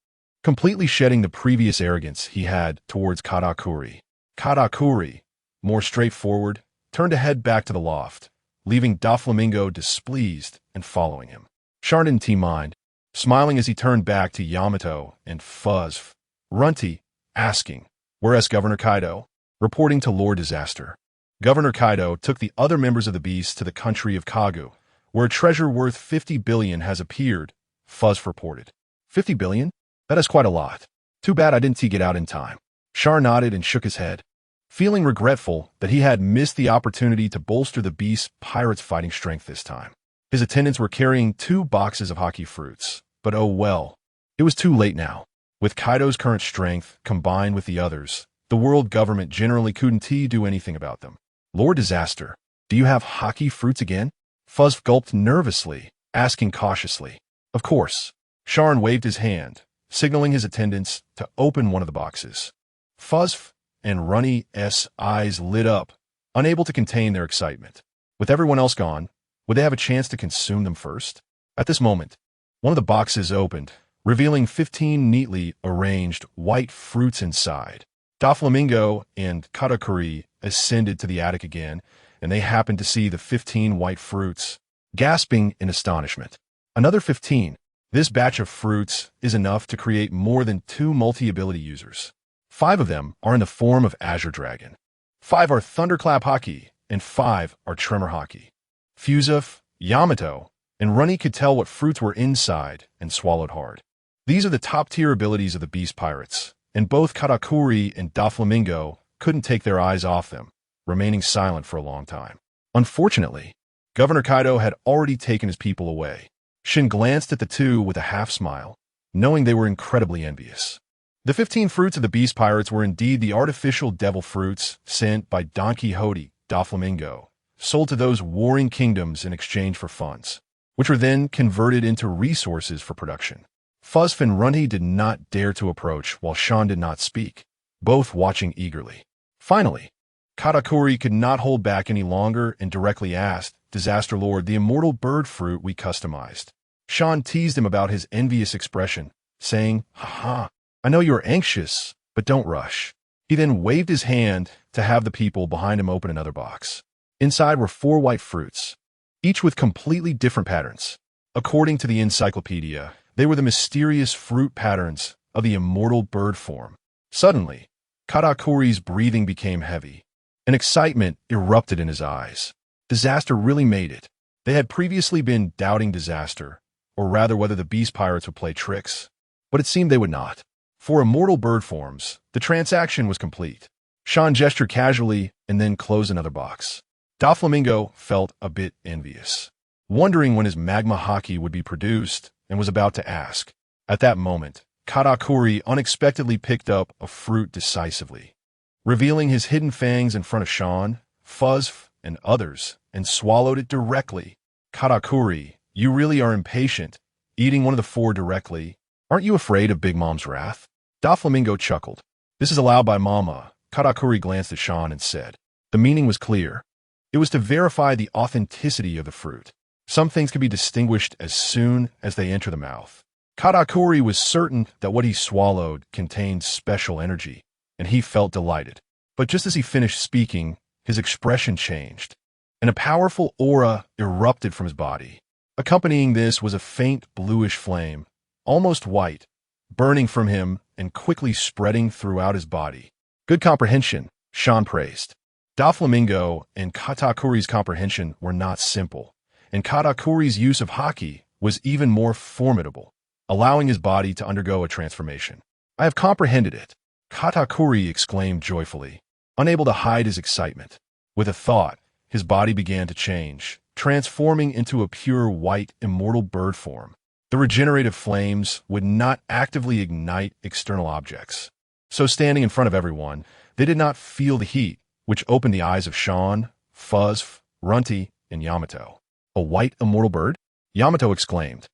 completely shedding the previous arrogance he had towards Katakuri. Katakuri, more straightforward, turned to head back to the loft, leaving Doflamingo displeased and following him. Sharn didn't mind, smiling as he turned back to Yamato and Fuzz Runty, asking, "Whereas Governor Kaido?" Reporting to Lord Disaster. Governor Kaido took the other members of the beast to the country of Kagu, where a treasure worth 50 billion has appeared, Fuzz reported. 50 billion? That is quite a lot. Too bad I didn't get out in time. Sharn nodded and shook his head, feeling regretful that he had missed the opportunity to bolster the beast's pirates' fighting strength this time. His attendants were carrying 2 boxes of Haki fruits, but oh well. It was too late now. With Kaido's current strength combined with the others, the world government generally couldn't do anything about them. Lord Disaster, do you have Haki fruits again? Fuzz gulped nervously, asking cautiously. Of course. Sharn waved his hand, signaling his attendants to open one of the boxes. Fuzz and Runny's eyes lit up, unable to contain their excitement. With everyone else gone, would they have a chance to consume them first? At this moment, one of the boxes opened, revealing 15 neatly arranged white fruits inside. Doflamingo and Katakuri ascended to the attic again, and they happened to see the 15 white fruits, gasping in astonishment. Another 15. This batch of fruits is enough to create more than 2 multi-ability users. 5 of them are in the form of Azure Dragon. 5 are Thunderclap Haki, and 5 are Tremor Haki. Fuzuf, Yamato, and Runny could tell what fruits were inside and swallowed hard. These are the top-tier abilities of the Beast Pirates, and both Katakuri and Doflamingo couldn't take their eyes off them, remaining silent for a long time. Unfortunately, Governor Kaido had already taken his people away. Shin glanced at the 2 with a half-smile, knowing they were incredibly envious. The 15 fruits of the Beast Pirates were indeed the artificial devil fruits sent by Don Quixote, Doflamingo, sold to those warring kingdoms in exchange for funds, which were then converted into resources for production. Fuzz and Runty did not dare to approach while Sharn did not speak, both watching eagerly. Finally, Katakuri could not hold back any longer and directly asked, "Disaster Lord, the immortal bird fruit we customized." Sharn teased him about his envious expression, saying, "Haha, I know you are anxious, but don't rush." He then waved his hand to have the people behind him open another box. Inside were 4 white fruits, each with completely different patterns. According to the encyclopedia, they were the mysterious fruit patterns of the immortal bird form. Suddenly, Katakuri's breathing became heavy, and excitement erupted in his eyes. Disaster really made it. They had previously been doubting Disaster, or rather whether the Beast Pirates would play tricks, but it seemed they would not. For immortal bird forms, the transaction was complete. Sharn gestured casually and then closed another box. Doflamingo felt a bit envious, wondering when his magma Haki would be produced, and was about to ask. At that moment, Katakuri unexpectedly picked up a fruit decisively, revealing his hidden fangs in front of Sharn, Fuzz, and others, and swallowed it directly. "Katakuri, you really are impatient, eating one of the 4 directly. Aren't you afraid of Big Mom's wrath?" Doflamingo chuckled. "This is allowed by Mama." Katakuri glanced at Sharn and said. The meaning was clear. It was to verify the authenticity of the fruit. Some things can be distinguished as soon as they enter the mouth. Katakuri was certain that what he swallowed contained special energy, and he felt delighted. But just as he finished speaking, his expression changed, and a powerful aura erupted from his body. Accompanying this was a faint bluish flame, almost white, burning from him and quickly spreading throughout his body. "Good comprehension," Sharn praised. Doflamingo and Katakuri's comprehension were not simple, and Katakuri's use of Haki was even more formidable, allowing his body to undergo a transformation. "I have comprehended it," Katakuri exclaimed joyfully, unable to hide his excitement. With a thought, his body began to change, transforming into a pure white immortal bird form. The regenerative flames would not actively ignite external objects. So standing in front of everyone, they did not feel the heat, which opened the eyes of Sharn, Fuzz, Runty, and Yamato. "A white immortal bird?" Yamato exclaimed.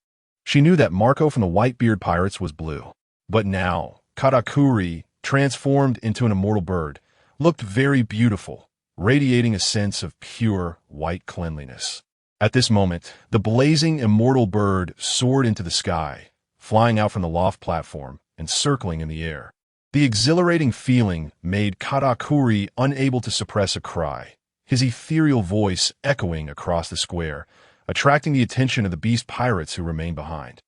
She knew that Marco from the Whitebeard Pirates was blue. But now, Katakuri, transformed into an immortal bird, looked very beautiful, radiating a sense of pure white cleanliness. At this moment, the blazing immortal bird soared into the sky, flying out from the loft platform and circling in the air. The exhilarating feeling made Katakuri unable to suppress a cry, his ethereal voice echoing across the square, attracting the attention of the beast pirates who remained behind.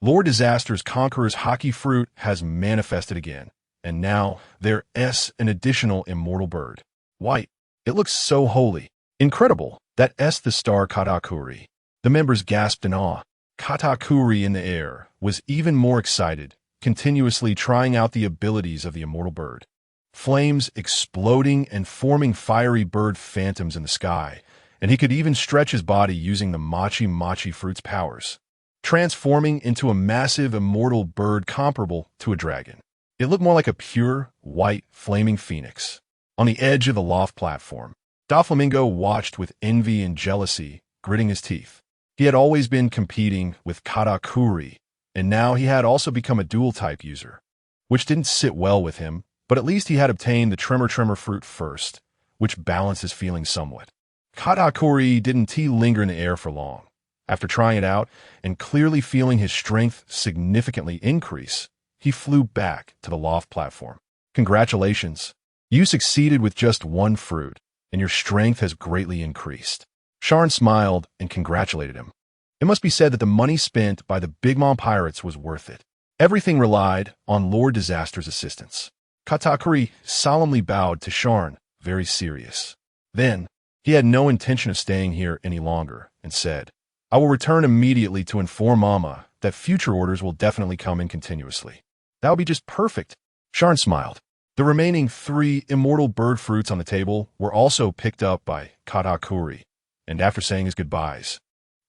Lord Disaster's Conqueror's Haki fruit has manifested again, and now there's an additional immortal bird. White. It looks so holy. Incredible. That's the star Katakuri. The members gasped in awe. Katakuri in the air was even more excited, continuously trying out the abilities of the immortal bird. Flames exploding and forming fiery bird phantoms in the sky, and he could even stretch his body using the mochi fruit's powers, transforming into a massive immortal bird comparable to a dragon. It looked more like a pure, white, flaming phoenix. On the edge of the loft platform, Doflamingo watched with envy and jealousy, gritting his teeth. He had always been competing with Katakuri, and now he had also become a dual-type user, which didn't sit well with him, but at least he had obtained the Tremor fruit first, which balanced his feelings somewhat. Katakuri didn't linger in the air for long. After trying it out and clearly feeling his strength significantly increase, he flew back to the loft platform. Congratulations. You succeeded with just one fruit, and your strength has greatly increased. Sharn smiled and congratulated him. It must be said that the money spent by the Big Mom pirates was worth it. Everything relied on Lord Disaster's assistance. Katakuri solemnly bowed to Sharn, very serious. Then, he had no intention of staying here any longer, and said, I will return immediately to inform Mama that future orders will definitely come in continuously. That would be just perfect. Sharn smiled. The remaining 3 immortal bird fruits on the table were also picked up by Katakuri, and after saying his goodbyes,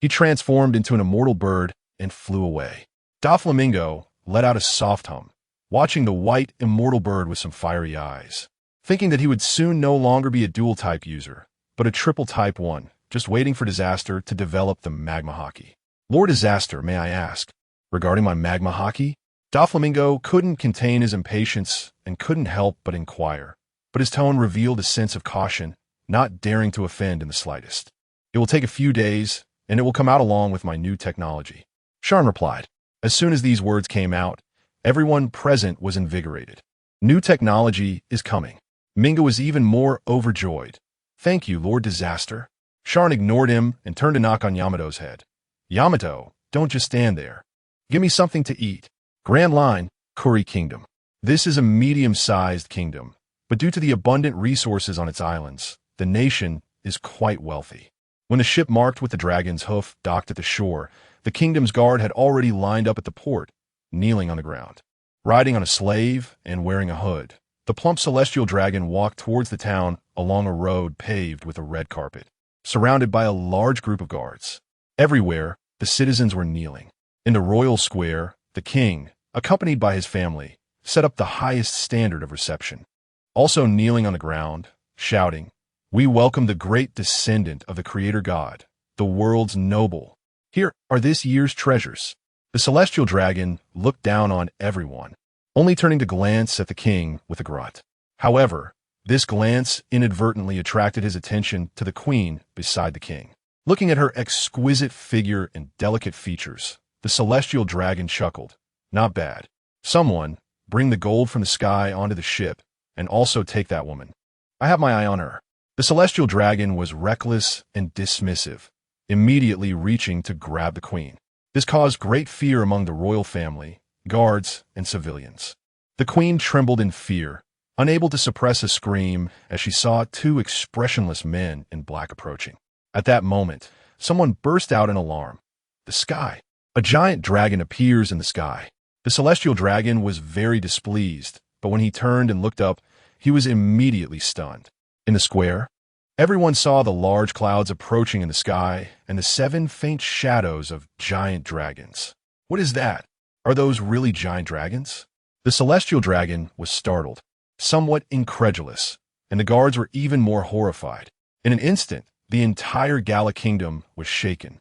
he transformed into an immortal bird and flew away. Doflamingo let out a soft hum, watching the white immortal bird with some fiery eyes, thinking that he would soon no longer be a dual-type user, but a triple-type one, just waiting for Disaster to develop the magma Haki. Lord Disaster, may I ask, regarding my magma Haki? Doflamingo couldn't contain his impatience and couldn't help but inquire, but his tone revealed a sense of caution, not daring to offend in the slightest. It will take a few days, and it will come out along with my new technology. Sharn replied. As soon as these words came out, everyone present was invigorated. New technology is coming. Mingo was even more overjoyed. Thank you, Lord Disaster. Sharn ignored him and turned to knock on Yamato's head. Yamato, don't just stand there. Give me something to eat. Grand Line, Kuri Kingdom. This is a medium-sized kingdom, but due to the abundant resources on its islands, the nation is quite wealthy. When the ship marked with the dragon's hoof docked at the shore, the kingdom's guard had already lined up at the port, kneeling on the ground. Riding on a slave and wearing a hood, the plump celestial dragon walked towards the town along a road paved with a red carpet, surrounded by a large group of guards. Everywhere, the citizens were kneeling. In the royal square, the king, accompanied by his family, set up the highest standard of reception. Also kneeling on the ground, shouting, We welcome the great descendant of the Creator God, the world's noble. Here are this year's treasures. The celestial dragon looked down on everyone, only turning to glance at the king with a grunt. However, this glance inadvertently attracted his attention to the queen beside the king. Looking at her exquisite figure and delicate features, the celestial dragon chuckled. Not bad. Someone, bring the gold from the sky onto the ship, and also take that woman. I have my eye on her. The celestial dragon was reckless and dismissive, immediately reaching to grab the queen. This caused great fear among the royal family, guards, and civilians. The queen trembled in fear, unable to suppress a scream as she saw 2 expressionless men in black approaching. At that moment, someone burst out in alarm. The sky. A giant dragon appears in the sky. The celestial dragon was very displeased, but when he turned and looked up, he was immediately stunned. In the square, everyone saw the large clouds approaching in the sky and the 7 faint shadows of giant dragons. What is that? Are those really giant dragons? The celestial dragon was startled, somewhat incredulous, and the guards were even more horrified. In an instant, the entire Gala kingdom was shaken.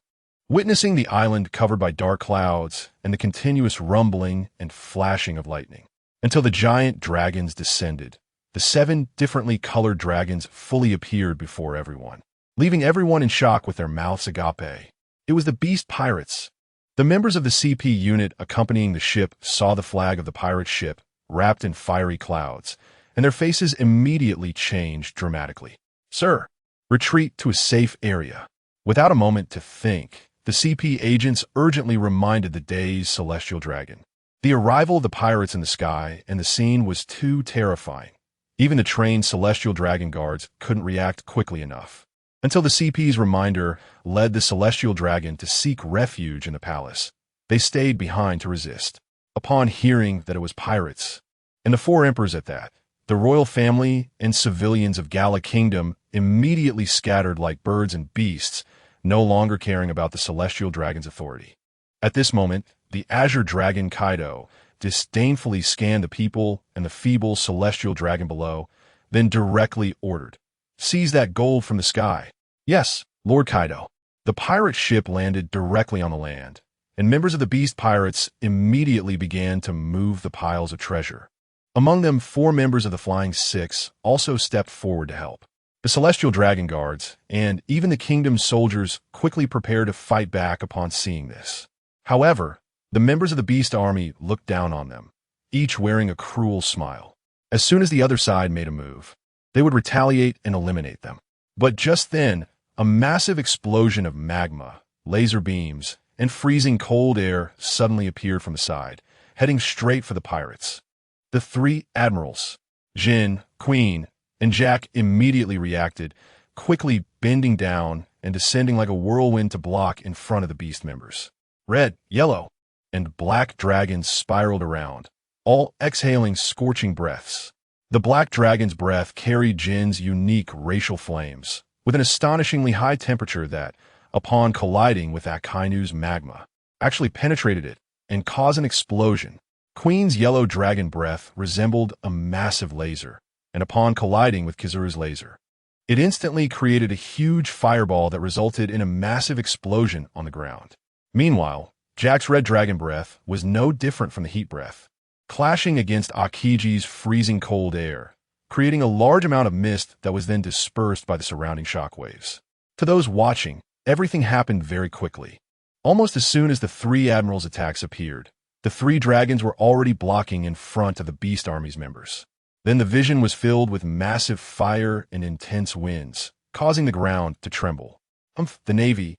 Witnessing the island covered by dark clouds and the continuous rumbling and flashing of lightning, until the giant dragons descended, the 7 differently colored dragons fully appeared before everyone, leaving everyone in shock with their mouths agape. It was the beast pirates. The members of the CP unit accompanying the ship saw the flag of the pirate ship wrapped in fiery clouds, and their faces immediately changed dramatically. Sir, Retreat to a safe area. Without a moment to think, the CP agents urgently reminded the dazed celestial dragon. The arrival of the pirates in the sky and the scene was too terrifying. Even the trained celestial dragon guards couldn't react quickly enough. Until the CP's reminder led the celestial dragon to seek refuge in the palace. They stayed behind to resist. Upon hearing that it was pirates, and the four emperors at that, the royal family and civilians of Gala Kingdom immediately scattered like birds and beasts, no longer caring about the celestial dragon's authority. At this moment, the Azure Dragon Kaido disdainfully scanned the people and the feeble celestial dragon below, then directly ordered, "Seize that gold from the sky." "Yes, Lord Kaido." The pirate ship landed directly on the land, and members of the beast pirates immediately began to move the piles of treasure. Among them, 4 members of the Flying Six also stepped forward to help. The celestial dragon guards and even the kingdom's soldiers quickly prepared to fight back upon seeing this. However, the members of the beast army looked down on them, each wearing a cruel smile. As soon as the other side made a move, they would retaliate and eliminate them. But just then, a massive explosion of magma, laser beams, and freezing cold air suddenly appeared from the side, heading straight for the pirates. The 3 admirals, Jin, Queen, and Jack immediately reacted, quickly bending down and descending like a whirlwind to block in front of the beast members. Red, yellow, and black dragons spiraled around, all exhaling scorching breaths. The black dragon's breath carried Jin's unique racial flames, with an astonishingly high temperature that, upon colliding with Akainu's magma, actually penetrated it and caused an explosion. Queen's yellow dragon breath resembled a massive laser, and upon colliding with Kizaru's laser, it instantly created a huge fireball that resulted in a massive explosion on the ground. Meanwhile, Jack's red dragon breath was no different from the heat breath, clashing against Akiji's freezing cold air, creating a large amount of mist that was then dispersed by the surrounding shockwaves. To those watching, everything happened very quickly. Almost as soon as the 3 admirals' attacks appeared, the 3 dragons were already blocking in front of the beast army's members. Then the vision was filled with massive fire and intense winds, causing the ground to tremble. The Navy.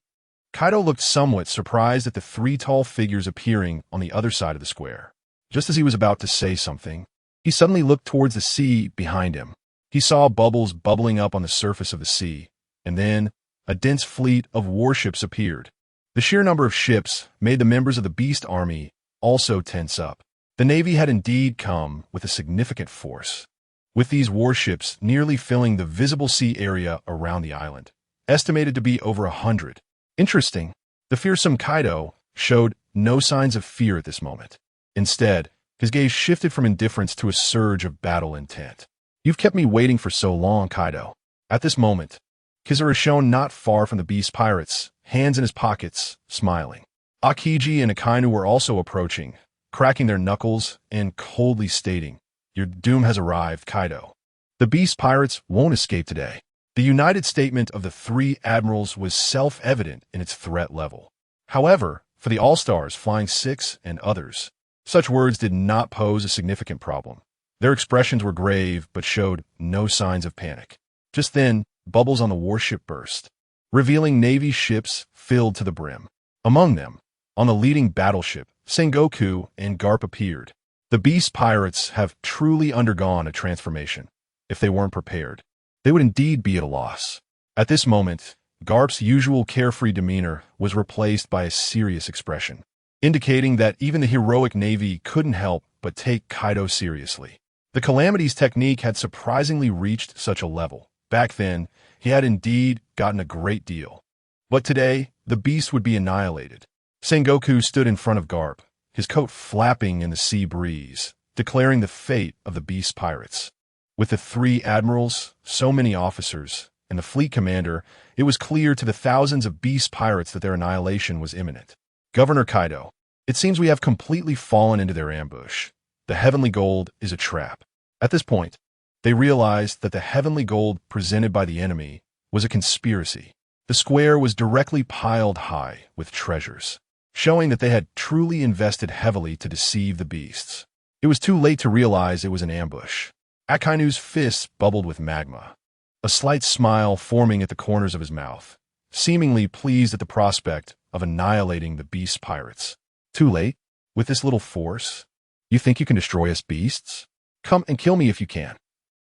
Kaido looked somewhat surprised at the 3 tall figures appearing on the other side of the square. Just as he was about to say something, he suddenly looked towards the sea behind him. He saw bubbles bubbling up on the surface of the sea, and then a dense fleet of warships appeared. The sheer number of ships made the members of the beast army also tense up. The Navy had indeed come with a significant force, with these warships nearly filling the visible sea area around the island, estimated to be over 100. Interesting, the fearsome Kaido showed no signs of fear at this moment. Instead, his gaze shifted from indifference to a surge of battle intent. "You've kept me waiting for so long, Kaido." At this moment, Kizaru shone not far from the beast pirates, hands in his pockets, smiling. Akiji and Akainu were also approaching, cracking their knuckles and coldly stating, "Your doom has arrived, Kaido. The beast pirates won't escape today." The united statement of the 3 admirals was self-evident in its threat level. However, for the All-Stars, Flying Six, and others, such words did not pose a significant problem. Their expressions were grave but showed no signs of panic. Just then, bubbles on the warship burst, revealing Navy ships filled to the brim. Among them, on the leading battleship, Sengoku and Garp appeared. The beast pirates have truly undergone a transformation. If they weren't prepared, they would indeed be at a loss. At this moment, Garp's usual carefree demeanor was replaced by a serious expression, indicating that even the heroic Navy couldn't help but take Kaido seriously. The Calamity's technique had surprisingly reached such a level. Back then, he had indeed gotten a great deal. But today, the beast would be annihilated. Sengoku stood in front of Garp, his coat flapping in the sea breeze, declaring the fate of the beast pirates. With the 3 admirals, so many officers, and the fleet commander, it was clear to the thousands of beast pirates that their annihilation was imminent. "Governor Kaido, it seems we have completely fallen into their ambush. The heavenly gold is a trap." At this point, they realized that the heavenly gold presented by the enemy was a conspiracy. The square was directly piled high with treasures, showing that they had truly invested heavily to deceive the beasts. It was too late to realize it was an ambush. Akainu's fists bubbled with magma. a slight smile forming at the corners of his mouth, seemingly pleased at the prospect of annihilating the beast pirates. Too late? With this little force? You think you can destroy us beasts? Come and kill me if you can.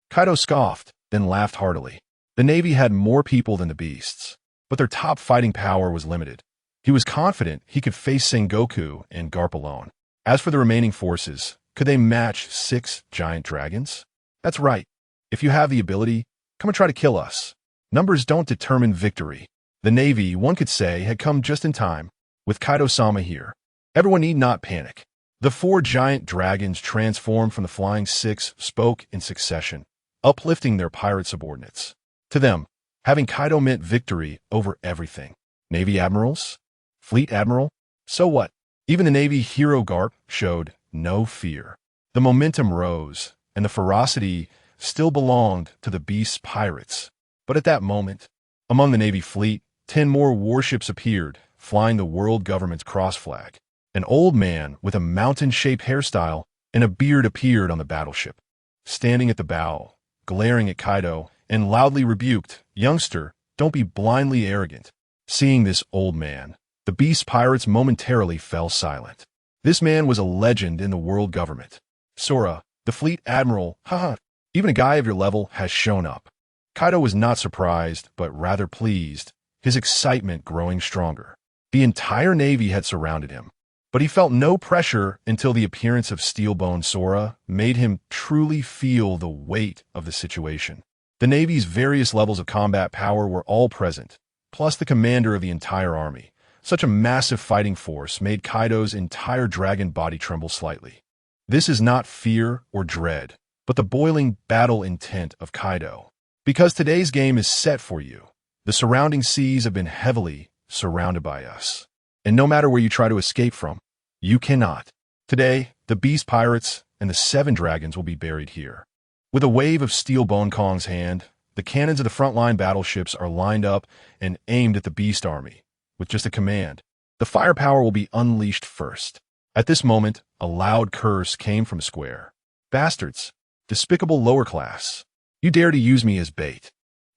Kaido scoffed, then laughed heartily. The Navy had more people than the beasts, but their top fighting power was limited. He was confident he could face Sengoku and Garp alone. As for the remaining forces, could they match 6 giant dragons? That's right. If you have the ability, come and try to kill us. Numbers don't determine victory. The Navy, one could say, had come just in time, with Kaido-sama here. Everyone need not panic. The 4 giant dragons transformed from the Flying Six spoke in succession, uplifting their pirate subordinates. To them, having Kaido meant victory over everything. Navy admirals? Fleet admiral? So what? Even the Navy hero Garp showed no fear. The momentum rose, and the ferocity still belonged to the beast's pirates. But at that moment, among the Navy fleet, 10 more warships appeared, flying the world government's cross flag. An old man with a mountain-shaped hairstyle and a beard appeared on the battleship. Standing at the bow, glaring at Kaido, and loudly rebuked, "Youngster, don't be blindly arrogant." Seeing this old man, the beast pirates momentarily fell silent. This man was a legend in the world government. Sora, the fleet admiral, haha, even a guy of your level has shown up. Kaido was not surprised, but rather pleased, his excitement growing stronger. The entire Navy had surrounded him, but he felt no pressure until the appearance of Steelbone Sora made him truly feel the weight of the situation. The Navy's various levels of combat power were all present, plus the commander of the entire army. Such a massive fighting force made Kaido's entire dragon body tremble slightly. This is not fear or dread, but the boiling battle intent of Kaido. Because today's game is set for you, the surrounding seas have been heavily surrounded by us. And no matter where you try to escape from, you cannot. Today, the beast pirates and the 7 dragons will be buried here. With a wave of Steelbone Kong's hand, the cannons of the frontline battleships are lined up and aimed at the beast army. With just a command, the firepower will be unleashed first. At this moment, a loud curse came from Square. "Bastards! Despicable lower class! You dare to use me as bait!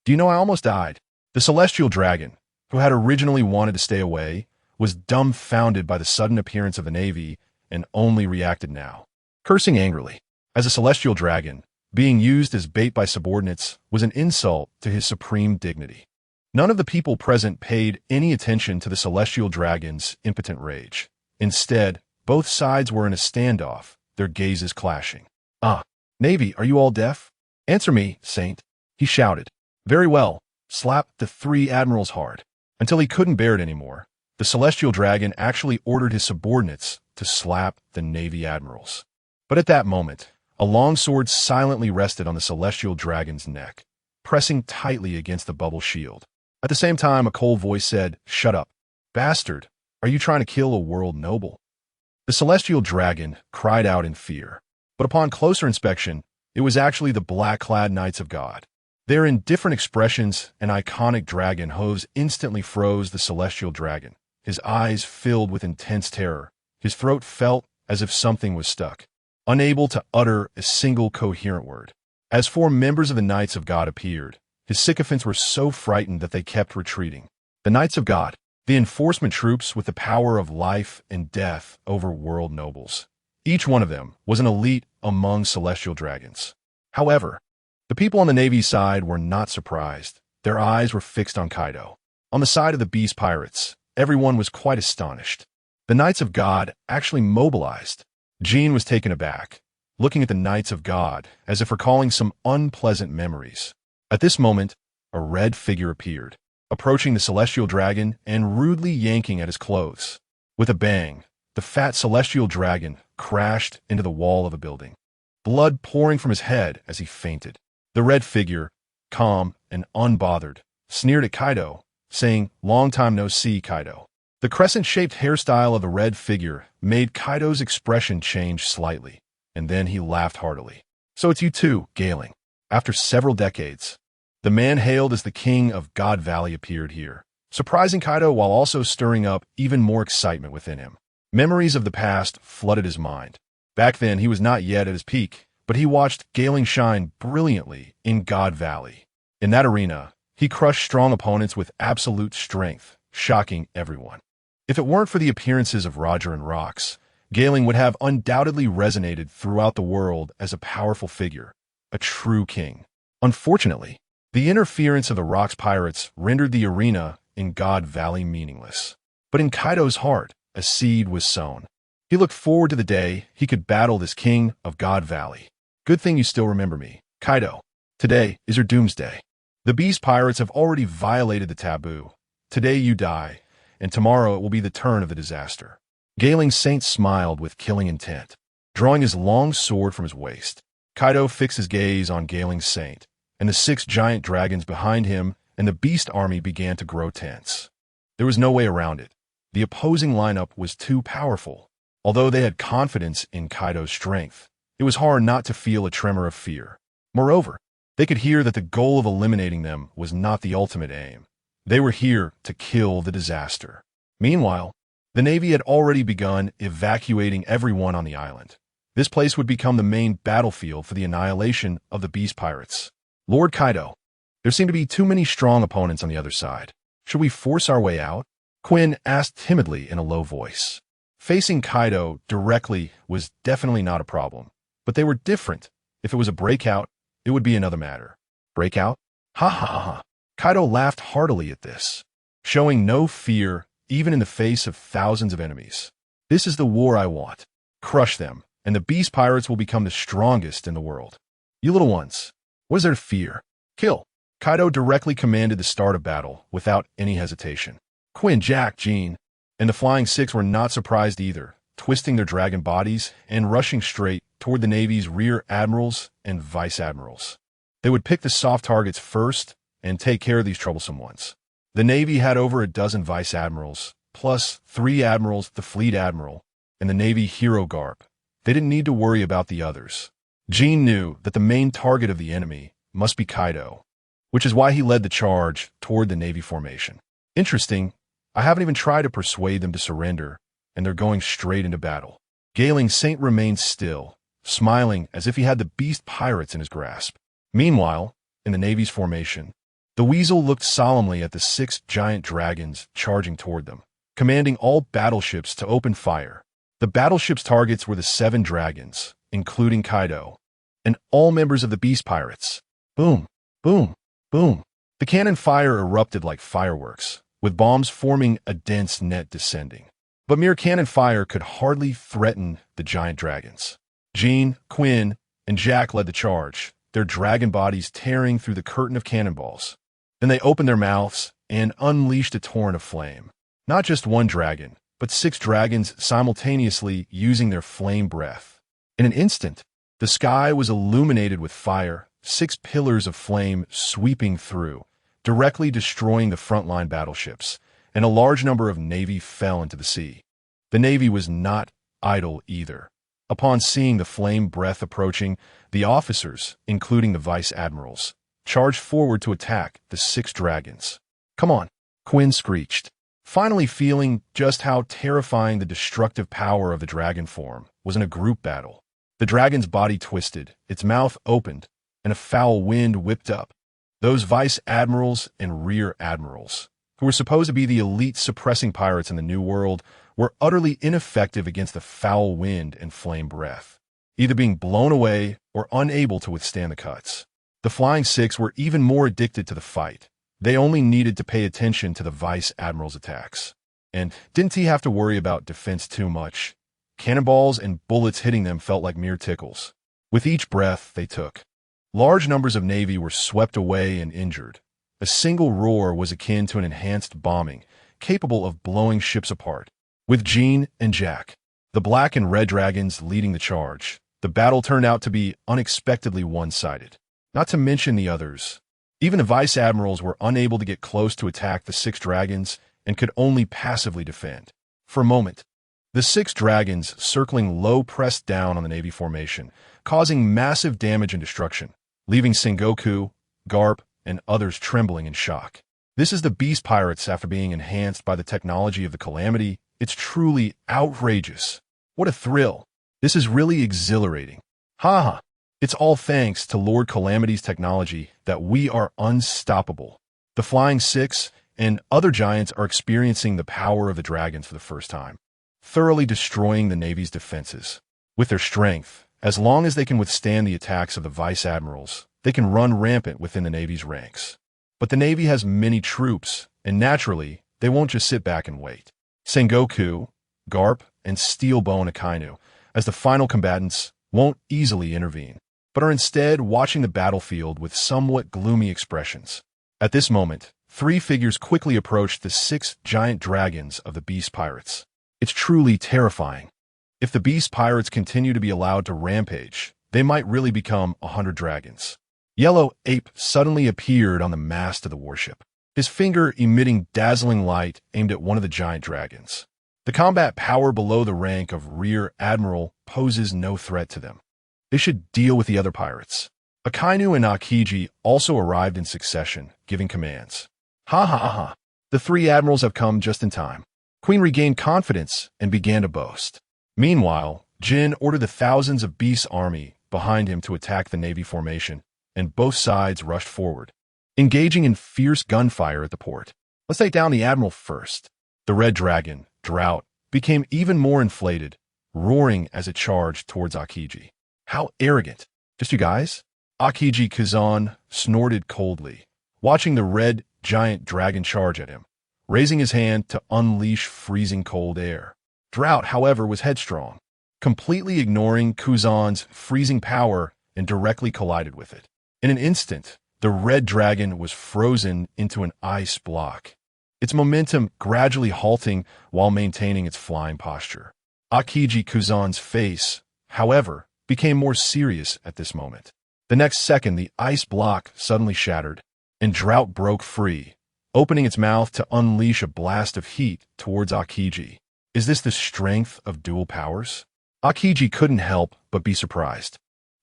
Do you know I almost died?" The Celestial Dragon, who had originally wanted to stay away, was dumbfounded by the sudden appearance of the Navy and only reacted now, cursing angrily. As a Celestial Dragon, being used as bait by subordinates was an insult to his supreme dignity. None of the people present paid any attention to the Celestial Dragon's impotent rage. Instead, both sides were in a standoff, their gazes clashing. Navy, are you all deaf? Answer me, Saint," he shouted. "Very well, slap the 3 admirals hard." Until he couldn't bear it anymore, the Celestial Dragon actually ordered his subordinates to slap the Navy admirals. But at that moment, a long sword silently rested on the Celestial Dragon's neck, pressing tightly against the bubble shield. At the same time, a cold voice said, "Shut up. Bastard, are you trying to kill a world noble?" The Celestial Dragon cried out in fear, but upon closer inspection, it was actually the black-clad Knights of God. Their indifferent expressions and iconic dragon hooves instantly froze the Celestial Dragon. His eyes filled with intense terror. His throat felt as if something was stuck, unable to utter a single coherent word. As 4 members of the Knights of God appeared, his sycophants were so frightened that they kept retreating. The Knights of God, the enforcement troops with the power of life and death over world nobles. Each one of them was an elite among Celestial Dragons. However, the people on the Navy side were not surprised. Their eyes were fixed on Kaido. On the side of the beast pirates, everyone was quite astonished. The Knights of God actually mobilized. Jean was taken aback, looking at the Knights of God as if recalling some unpleasant memories. At this moment, a red figure appeared, approaching the Celestial Dragon and rudely yanking at his clothes. With a bang, the fat Celestial Dragon crashed into the wall of a building, blood pouring from his head as he fainted. The red figure, calm and unbothered, sneered at Kaido, saying, "Long time no see, Kaido." The crescent-shaped hairstyle of the red figure made Kaido's expression change slightly, and then he laughed heartily. "So it's you too, Galing." After several decades, the man hailed as the king of God Valley appeared here, surprising Kaido while also stirring up even more excitement within him. Memories of the past flooded his mind. Back then, he was not yet at his peak, but he watched Galing shine brilliantly in God Valley. In that arena, he crushed strong opponents with absolute strength, shocking everyone. If it weren't for the appearances of Roger and Rox, Gailing would have undoubtedly resonated throughout the world as a powerful figure, a true king. Unfortunately, the interference of the Rox pirates rendered the arena in God Valley meaningless. But in Kaido's heart, a seed was sown. He looked forward to the day he could battle this king of God Valley. Good thing you still remember me, Kaido. Today is your doomsday. The beast pirates have already violated the taboo. Today you die, and tomorrow it will be the turn of the disaster. Gailing Saint smiled with killing intent. Drawing his long sword from his waist, Kaido fixed his gaze on Gailing Saint, and the 6 giant dragons behind him and the beast army began to grow tense. There was no way around it. The opposing lineup was too powerful. Although they had confidence in Kaido's strength, it was hard not to feel a tremor of fear. Moreover, they could hear that the goal of eliminating them was not the ultimate aim. They were here to kill the disaster. Meanwhile, the Navy had already begun evacuating everyone on the island. This place would become the main battlefield for the annihilation of the beast pirates. Lord Kaido, there seem to be too many strong opponents on the other side. Should we force our way out? Quinn asked timidly in a low voice. Facing Kaido directly was definitely not a problem, but they were different. If it was a breakout, it would be another matter. Breakout? Ha ha ha. Kaido laughed heartily at this, showing no fear even in the face of thousands of enemies. This is the war I want. Crush them, and the beast pirates will become the strongest in the world. You little ones, what is there to fear? Kill. Kaido directly commanded the start of battle without any hesitation. Quinn, Jack, Jean, and the Flying Six were not surprised either, twisting their dragon bodies and rushing straight toward the Navy's rear admirals and vice admirals. They would pick the soft targets first and take care of these troublesome ones. The Navy had over a dozen vice admirals, plus 3 admirals, the fleet admiral, and the Navy hero Garp. They didn't need to worry about the others. Jean knew that the main target of the enemy must be Kaido, which is why he led the charge toward the Navy formation. Interesting, I haven't even tried to persuade them to surrender, and they're going straight into battle. Gailing Saint remained still, smiling as if he had the beast pirates in his grasp. Meanwhile, in the Navy's formation, the Weasel looked solemnly at the 6 giant dragons charging toward them, commanding all battleships to open fire. The battleship's targets were the 7 dragons, including Kaido, and all members of the beast pirates. Boom, boom, boom. The cannon fire erupted like fireworks, with bombs forming a dense net descending. But mere cannon fire could hardly threaten the giant dragons. Jean, Quinn, and Jack led the charge, their dragon bodies tearing through the curtain of cannonballs. Then they opened their mouths and unleashed a torrent of flame. Not just one dragon, but 6 dragons simultaneously using their flame breath. In an instant, the sky was illuminated with fire, 6 pillars of flame sweeping through, directly destroying the frontline battleships, and a large number of Navy fell into the sea. The Navy was not idle either. Upon seeing the flame breath approaching, the officers, including the vice admirals, charged forward to attack the 6 dragons. Come on, Quinn screeched, finally feeling just how terrifying the destructive power of the dragon form was in a group battle. The dragon's body twisted, its mouth opened, and a foul wind whipped up. Those vice admirals and rear admirals, who were supposed to be the elite suppressing pirates in the New World, were utterly ineffective against the foul wind and flame breath, either being blown away or unable to withstand the cuts. The Flying Six were even more addicted to the fight. They only needed to pay attention to the vice admiral's attacks. And didn't he have to worry about defense too much? Cannonballs and bullets hitting them felt like mere tickles. With each breath they took, large numbers of Navy were swept away and injured. A single roar was akin to an enhanced bombing, capable of blowing ships apart. With Jean and Jack, the black and red dragons leading the charge, the battle turned out to be unexpectedly one-sided. Not to mention the others. Even the vice admirals were unable to get close to attack the 6 dragons and could only passively defend. For a moment, the 6 dragons circling low pressed down on the Navy formation, causing massive damage and destruction, leaving Sengoku, Garp, and others trembling in shock. This is the beast pirates after being enhanced by the technology of the Calamity. It's truly outrageous. What a thrill. This is really exhilarating. Ha ha. It's all thanks to Lord Calamity's technology that we are unstoppable. The Flying Six and other giants are experiencing the power of the dragons for the first time, thoroughly destroying the Navy's defenses. With their strength, as long as they can withstand the attacks of the vice admirals, they can run rampant within the Navy's ranks. But the Navy has many troops, and naturally, they won't just sit back and wait. Sengoku, Garp, and Steelbone Akainu, as the final combatants, won't easily intervene, but are instead watching the battlefield with somewhat gloomy expressions. At this moment, three figures quickly approached the 6 giant dragons of the Beast Pirates. It's truly terrifying. If the Beast Pirates continue to be allowed to rampage, they might really become 100 dragons. Yellow Ape suddenly appeared on the mast of the warship, his finger emitting dazzling light aimed at one of the giant dragons. The combat power below the rank of Rear Admiral poses no threat to them. They should deal with the other pirates. Akainu and Akiji also arrived in succession, giving commands. Ha ha ha. The 3 admirals have come just in time. Queen regained confidence and began to boast. Meanwhile, Jin ordered the thousands of Beast's army behind him to attack the Navy formation, and both sides rushed forward, engaging in fierce gunfire at the port. Let's take down the admiral first. The red dragon, Drought, became even more inflated, roaring as it charged towards Akiji. How arrogant. Just you guys? Akiji Kazan snorted coldly, watching the red giant dragon charge at him, raising his hand to unleash freezing cold air. Drought, however, was headstrong, completely ignoring Kuzan's freezing power and directly collided with it. In an instant, the red dragon was frozen into an ice block, its momentum gradually halting while maintaining its flying posture. Akiji Kuzan's face, however, became more serious at this moment. The next second, the ice block suddenly shattered, and Drought broke free, opening its mouth to unleash a blast of heat towards Akiji. Is this the strength of dual powers? Akiji couldn't help but be surprised.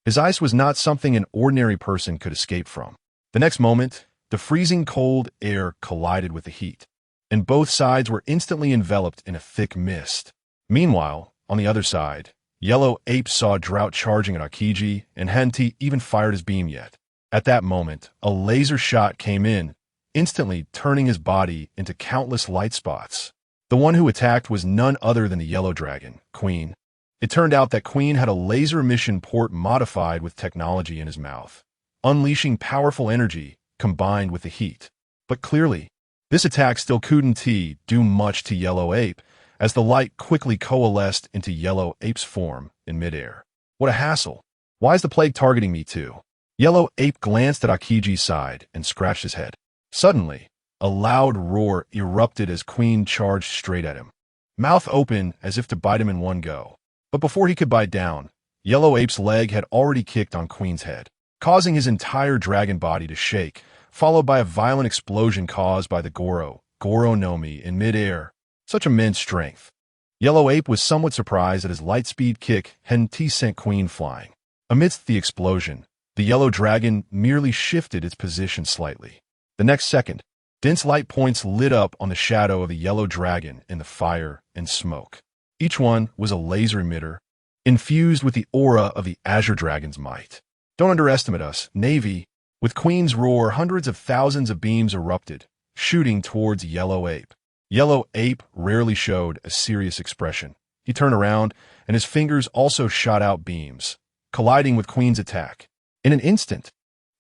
His ice was not something an ordinary person could escape from. The next moment, the freezing cold air collided with the heat, and both sides were instantly enveloped in a thick mist. Meanwhile, on the other side, Yellow Ape saw Drought charging at Akiji, and hadn't even fired his beam yet. At that moment, a laser shot came in, instantly turning his body into countless light spots. The one who attacked was none other than the Yellow Dragon, Queen. It turned out that Queen had a laser emission port modified with technology in his mouth, unleashing powerful energy combined with the heat. But clearly, this attack still couldn't do much to Yellow Ape, as the light quickly coalesced into Yellow Ape's form in midair. What a hassle. Why is the plague targeting me too? Yellow Ape glanced at Akiji's side and scratched his head. Suddenly, a loud roar erupted as Queen charged straight at him, mouth open as if to bite him in one go. But before he could bite down, Yellow Ape's leg had already kicked on Queen's head, causing his entire dragon body to shake, followed by a violent explosion caused by the Goro no Mi in midair. Such immense strength. Yellow Ape was somewhat surprised that his light-speed kick hadn't sent Queen flying. Amidst the explosion, the Yellow Dragon merely shifted its position slightly. The next second, dense light points lit up on the shadow of the Yellow Dragon in the fire and smoke. Each one was a laser emitter, infused with the aura of the Azure Dragon's might. Don't underestimate us, Navy. With Queen's roar, hundreds of thousands of beams erupted, shooting towards Yellow Ape. Yellow Ape rarely showed a serious expression. He turned around, and his fingers also shot out beams, colliding with Queen's attack. In an instant,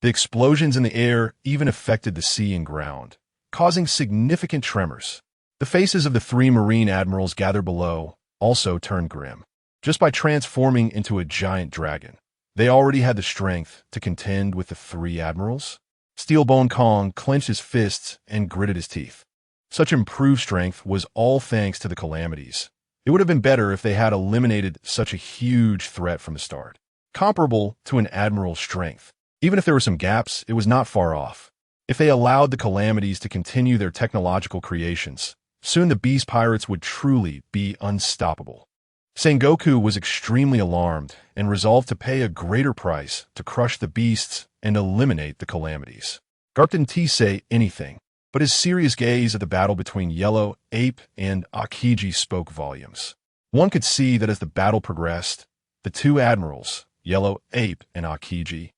the explosions in the air even affected the sea and ground, causing significant tremors. The faces of the 3 Marine admirals gathered below also turned grim. Just by transforming into a giant dragon, they already had the strength to contend with the 3 admirals. Steelbone Kong clenched his fists and gritted his teeth. Such improved strength was all thanks to the calamities. It would have been better if they had eliminated such a huge threat from the start, comparable to an admiral's strength. Even if there were some gaps, it was not far off. If they allowed the calamities to continue their technological creations, soon the Beast Pirates would truly be unstoppable. Sengoku was extremely alarmed and resolved to pay a greater price to crush the beasts and eliminate the calamities. Garp didn't say anything, but his serious gaze at the battle between Yellow Ape and Akiji spoke volumes. One could see that as the battle progressed, the 2 admirals, Yellow Ape, and Akiji,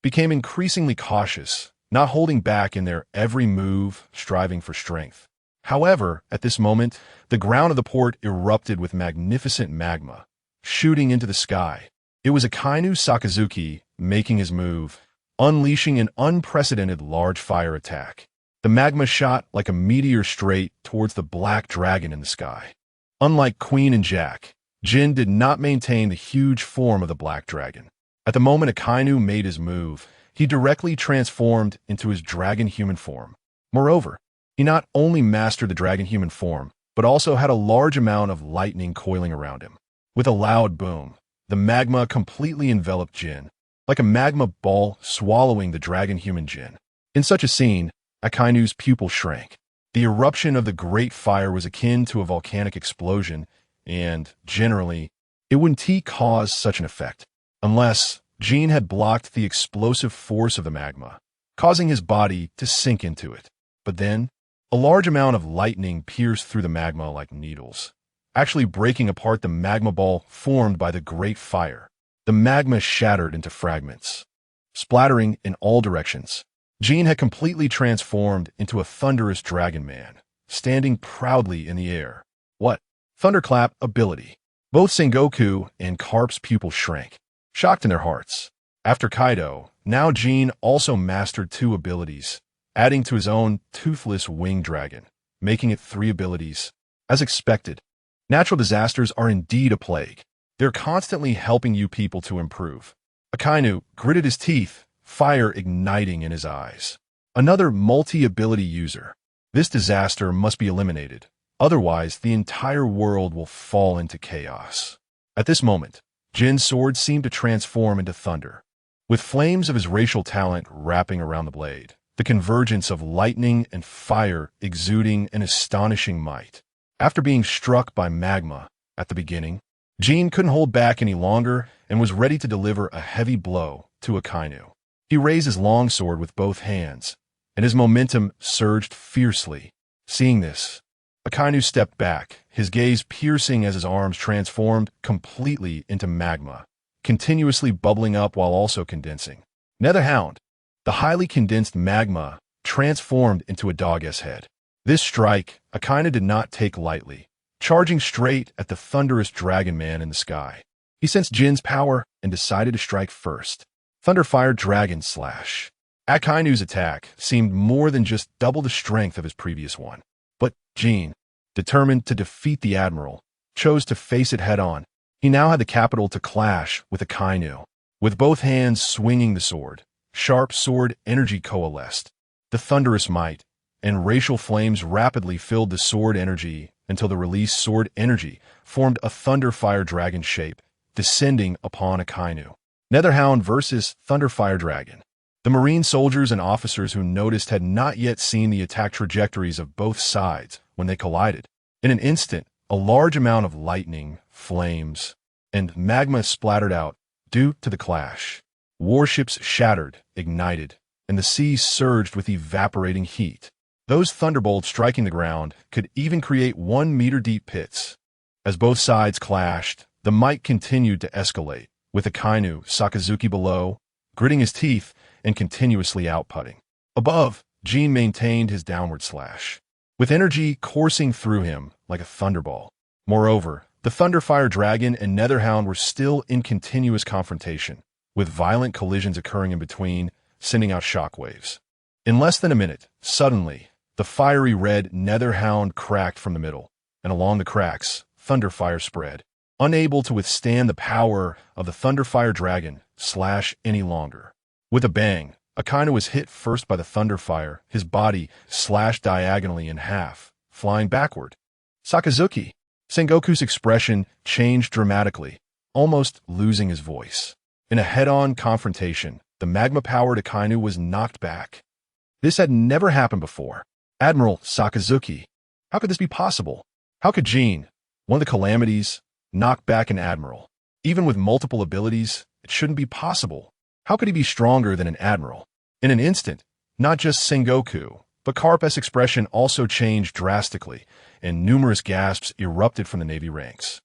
became increasingly cautious, not holding back in their every move, striving for strength. However, at this moment, the ground of the port erupted with magnificent magma, shooting into the sky. It was Akainu Sakazuki making his move, unleashing an unprecedented large fire attack. The magma shot like a meteor straight towards the black dragon in the sky. Unlike Queen and Jack, Jin did not maintain the huge form of the black dragon. At the moment Akainu made his move, he directly transformed into his dragon human form. Moreover, he not only mastered the dragon human form, but also had a large amount of lightning coiling around him. With a loud boom, the magma completely enveloped Jin, like a magma ball swallowing the dragon human Jin. In such a scene, Akainu's pupil shrank. The eruption of the great fire was akin to a volcanic explosion, and, generally, it wouldn't cause such an effect, unless Jin had blocked the explosive force of the magma, causing his body to sink into it. But then, a large amount of lightning pierced through the magma like needles, actually breaking apart the magma ball formed by the great fire. The magma shattered into fragments, splattering in all directions. Jin had completely transformed into a thunderous dragon man, standing proudly in the air. What? Thunderclap ability. Both Sengoku and Carp's pupils shrank, shocked in their hearts. After Kaido, now Jin also mastered 2 abilities, adding to his own toothless winged dragon, making it 3 abilities. As expected, natural disasters are indeed a plague. They're constantly helping you people to improve. Akainu gritted his teeth, fire igniting in his eyes. Another multi-ability user. This disaster must be eliminated, otherwise the entire world will fall into chaos. At this moment, Jin's sword seemed to transform into thunder, with flames of his racial talent wrapping around the blade, the convergence of lightning and fire exuding an astonishing might. After being struck by magma at the beginning, Jin couldn't hold back any longer and was ready to deliver a heavy blow to Akainu. He raised his longsword with both hands, and his momentum surged fiercely. Seeing this, Akainu stepped back, his gaze piercing as his arms transformed completely into magma, continuously bubbling up while also condensing. Netherhound, the highly condensed magma, transformed into a dog's head. This strike, Akainu did not take lightly, charging straight at the thunderous dragon man in the sky. He sensed Jin's power and decided to strike first. Thunderfire Dragon Slash. Akainu's attack seemed more than just double the strength of his previous one. But Jin, determined to defeat the Admiral, chose to face it head-on. He now had the capital to clash with Akainu. With both hands swinging the sword, sharp sword energy coalesced. The thunderous might and racial flames rapidly filled the sword energy until the released sword energy formed a Thunderfire Dragon shape, descending upon Akainu. Netherhound versus Thunderfire Dragon. The Marine soldiers and officers who noticed had not yet seen the attack trajectories of both sides when they collided. In an instant, a large amount of lightning, flames, and magma splattered out due to the clash. Warships shattered, ignited, and the seas surged with evaporating heat. Those thunderbolts striking the ground could even create 1-meter-deep pits. As both sides clashed, the might continued to escalate, with Akainu Sakazuki below, gritting his teeth and continuously outputting. Above, Jin maintained his downward slash, with energy coursing through him like a thunderball. Moreover, the Thunderfire Dragon and Netherhound were still in continuous confrontation, with violent collisions occurring in between, sending out shockwaves. In less than a minute, suddenly, the fiery red Netherhound cracked from the middle, and along the cracks, Thunderfire spread. Unable to withstand the power of the Thunderfire Dragon slash any longer. With a bang, Akainu was hit first by the Thunderfire, his body slashed diagonally in half, flying backward. Sakazuki. Sengoku's expression changed dramatically, almost losing his voice. In a head-on confrontation, the magma-powered Akainu was knocked back. This had never happened before. Admiral Sakazuki. How could this be possible? How could Jin, one of the calamities, knock back an admiral? Even with multiple abilities, it shouldn't be possible. How could he be stronger than an admiral? In an instant, not just Sengoku, but Carp's expression also changed drastically, and numerous gasps erupted from the Navy ranks.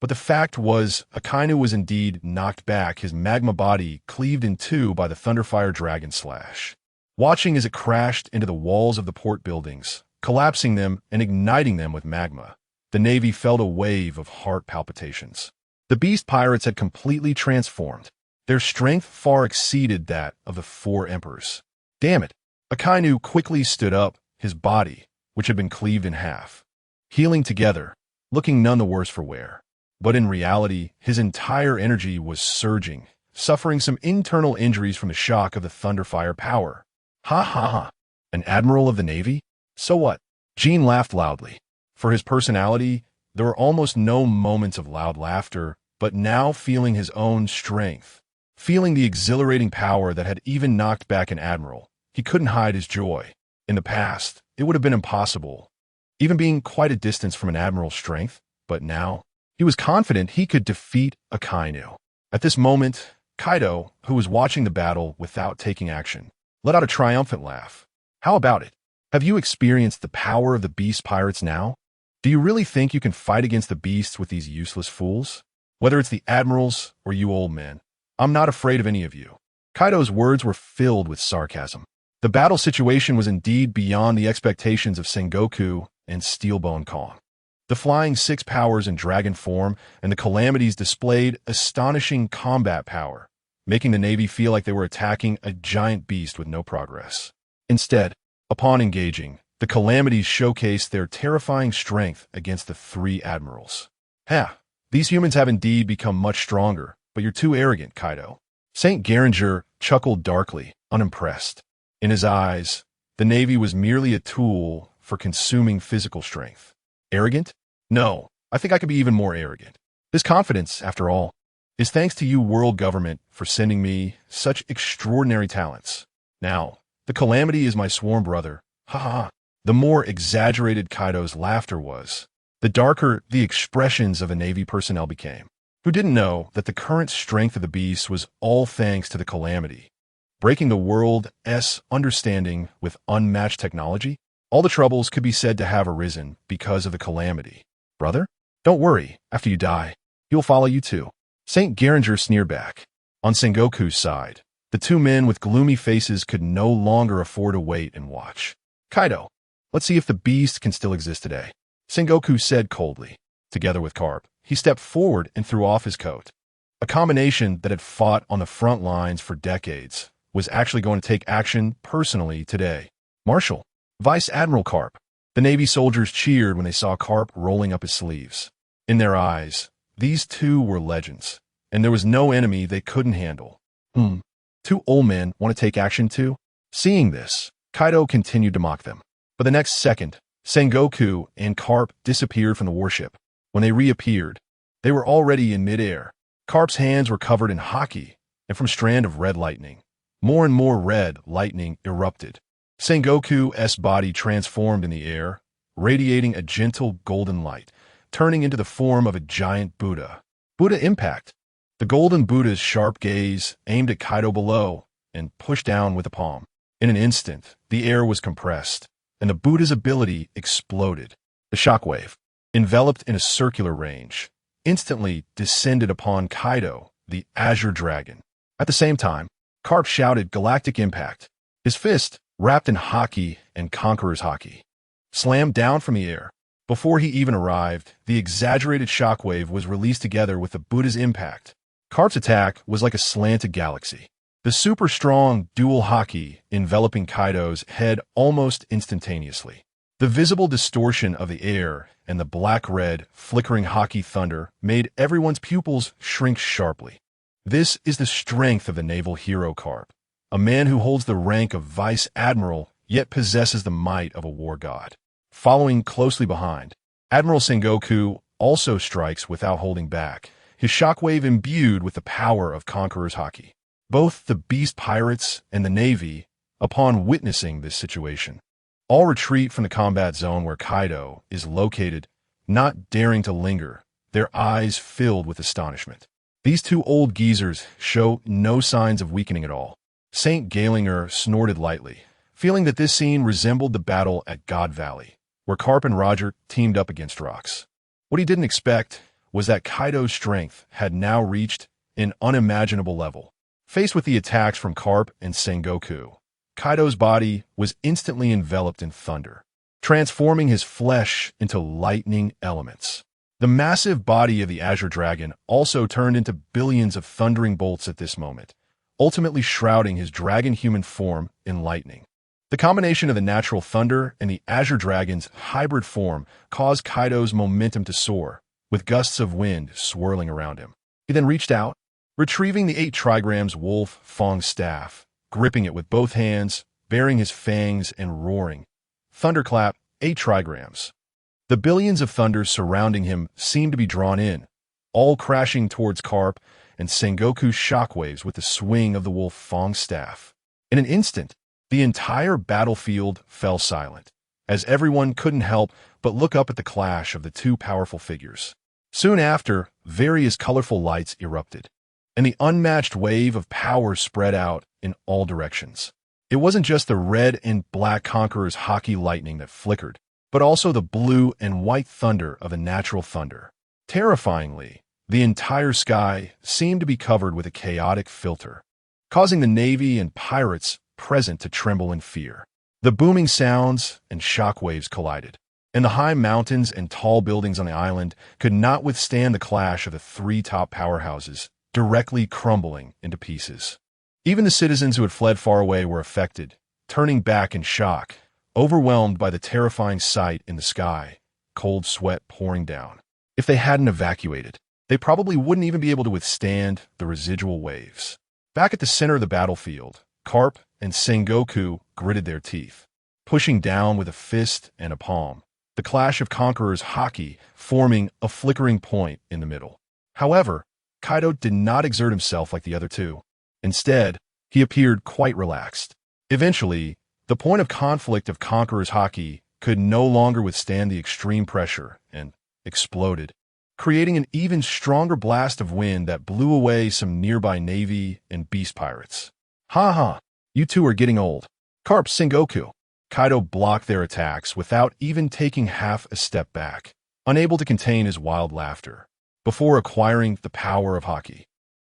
But the fact was, Akainu was indeed knocked back, his magma body cleaved in two by the Thunderfire Dragon slash. Watching as it crashed into the walls of the port buildings, collapsing them and igniting them with magma, the Navy felt a wave of heart palpitations. The beast pirates had completely transformed. Their strength far exceeded that of the four emperors. Damn it! Akainu quickly stood up, his body, which had been cleaved in half, healing together, looking none the worse for wear. But in reality, his entire energy was surging, suffering some internal injuries from the shock of the Thunderfire power. Ha ha ha! An admiral of the Navy? So what? Jean laughed loudly. For his personality, there were almost no moments of loud laughter, but now feeling his own strength, feeling the exhilarating power that had even knocked back an admiral, he couldn't hide his joy. In the past, it would have been impossible, even being quite a distance from an admiral's strength, but now, he was confident he could defeat Akainu. At this moment, Kaido, who was watching the battle without taking action, let out a triumphant laugh. How about it? Have you experienced the power of the beast pirates now? Do you really think you can fight against the beasts with these useless fools? Whether it's the admirals or you old men, I'm not afraid of any of you. Kaido's words were filled with sarcasm. The battle situation was indeed beyond the expectations of Sengoku and Steelbone Kong. The Flying Six powers in dragon form and the Calamities displayed astonishing combat power, making the Navy feel like they were attacking a giant beast with no progress. Instead, upon engaging, the Calamities showcased their terrifying strength against the three admirals. Ha! These humans have indeed become much stronger, but you're too arrogant, Kaido. St. Geringer chuckled darkly, unimpressed. In his eyes, the Navy was merely a tool for consuming physical strength. Arrogant? No, I think I could be even more arrogant. This confidence, after all, is thanks to you, world government, for sending me such extraordinary talents. Now, the Calamity is my sworn brother. Ha ha. The more exaggerated Kaido's laughter was, the darker the expressions of the Navy personnel became, who didn't know that the current strength of the beast was all thanks to the Calamity, breaking the world's understanding with unmatched technology. All the troubles could be said to have arisen because of the Calamity. Brother? Don't worry, after you die, he'll follow you too. St. Geringer sneered back. On Sengoku's side, the two men with gloomy faces could no longer afford to wait and watch. Kaido, let's see if the beast can still exist today, Sengoku said coldly. Together with Carp, he stepped forward and threw off his coat. A combination that had fought on the front lines for decades was actually going to take action personally today. Marshal, Vice Admiral Carp. The Navy soldiers cheered when they saw Carp rolling up his sleeves. In their eyes, these two were legends, and there was no enemy they couldn't handle. Two old men want to take action too? Seeing this, Kaido continued to mock them. But the next second, Sengoku and Carp disappeared from the warship. When they reappeared, they were already in midair. Carp's hands were covered in Haki, and from a strand of red lightning, more and more red lightning erupted. Sengoku's body transformed in the air, radiating a gentle golden light, turning into the form of a giant Buddha. Buddha impact. The golden Buddha's sharp gaze aimed at Kaido below and pushed down with a palm. In an instant, the air was compressed, and the Buddha's ability exploded. The shockwave, enveloped in a circular range, instantly descended upon Kaido, the Azure Dragon. At the same time, Carp shouted galactic impact. His fist, wrapped in Haki and Conqueror's Haki, slammed down from the air. Before he even arrived, the exaggerated shockwave was released together with the Buddha's impact. Carp's attack was like a slanted galaxy, the super strong dual Haki enveloping Kaido's head almost instantaneously. The visible distortion of the air and the black-red, flickering Haki thunder made everyone's pupils shrink sharply. This is the strength of the naval hero Carp, a man who holds the rank of vice admiral yet possesses the might of a war god. Following closely behind, Admiral Sengoku also strikes without holding back, his shockwave imbued with the power of Conqueror's Haki. Both the beast pirates and the Navy, upon witnessing this situation, all retreat from the combat zone where Kaido is located, not daring to linger, their eyes filled with astonishment. These two old geezers show no signs of weakening at all. St. Galinger snorted lightly, feeling that this scene resembled the battle at God Valley, where Carp and Roger teamed up against rocks. What he didn't expect was that Kaido's strength had now reached an unimaginable level. Faced with the attacks from Carp and Sengoku, Kaido's body was instantly enveloped in thunder, transforming his flesh into lightning elements. The massive body of the Azure Dragon also turned into billions of thundering bolts at this moment, ultimately shrouding his dragon-human form in lightning. The combination of the natural thunder and the Azure Dragon's hybrid form caused Kaido's momentum to soar, with gusts of wind swirling around him. He then reached out, retrieving the 8 trigrams wolf Fong staff, gripping it with both hands, baring his fangs and roaring. Thunderclap, 8 trigrams. The billions of thunders surrounding him seemed to be drawn in, all crashing towards Carp and Sengoku's shockwaves with the swing of the wolf Fong staff. In an instant, the entire battlefield fell silent, as everyone couldn't help but look up at the clash of the two powerful figures. Soon after, various colorful lights erupted, and the unmatched wave of power spread out in all directions. It wasn't just the red and black Conqueror's Haki lightning that flickered, but also the blue and white thunder of a natural thunder. Terrifyingly, the entire sky seemed to be covered with a chaotic filter, causing the Navy and pirates present to tremble in fear. The booming sounds and shockwaves collided, and the high mountains and tall buildings on the island could not withstand the clash of the 3 top powerhouses, directly crumbling into pieces. Even the citizens who had fled far away were affected, turning back in shock, overwhelmed by the terrifying sight in the sky, cold sweat pouring down. If they hadn't evacuated, they probably wouldn't even be able to withstand the residual waves. Back at the center of the battlefield, Carp and Sengoku gritted their teeth, pushing down with a fist and a palm, the clash of Conqueror's Haki forming a flickering point in the middle. However, Kaido did not exert himself like the other two. Instead, he appeared quite relaxed. Eventually, the point of conflict of Conqueror's Haki could no longer withstand the extreme pressure and exploded, creating an even stronger blast of wind that blew away some nearby Navy and beast pirates. "Ha ha, you two are getting old." Carp, Sengoku. Kaido blocked their attacks without even taking half a step back, unable to contain his wild laughter, before acquiring the power of Haki.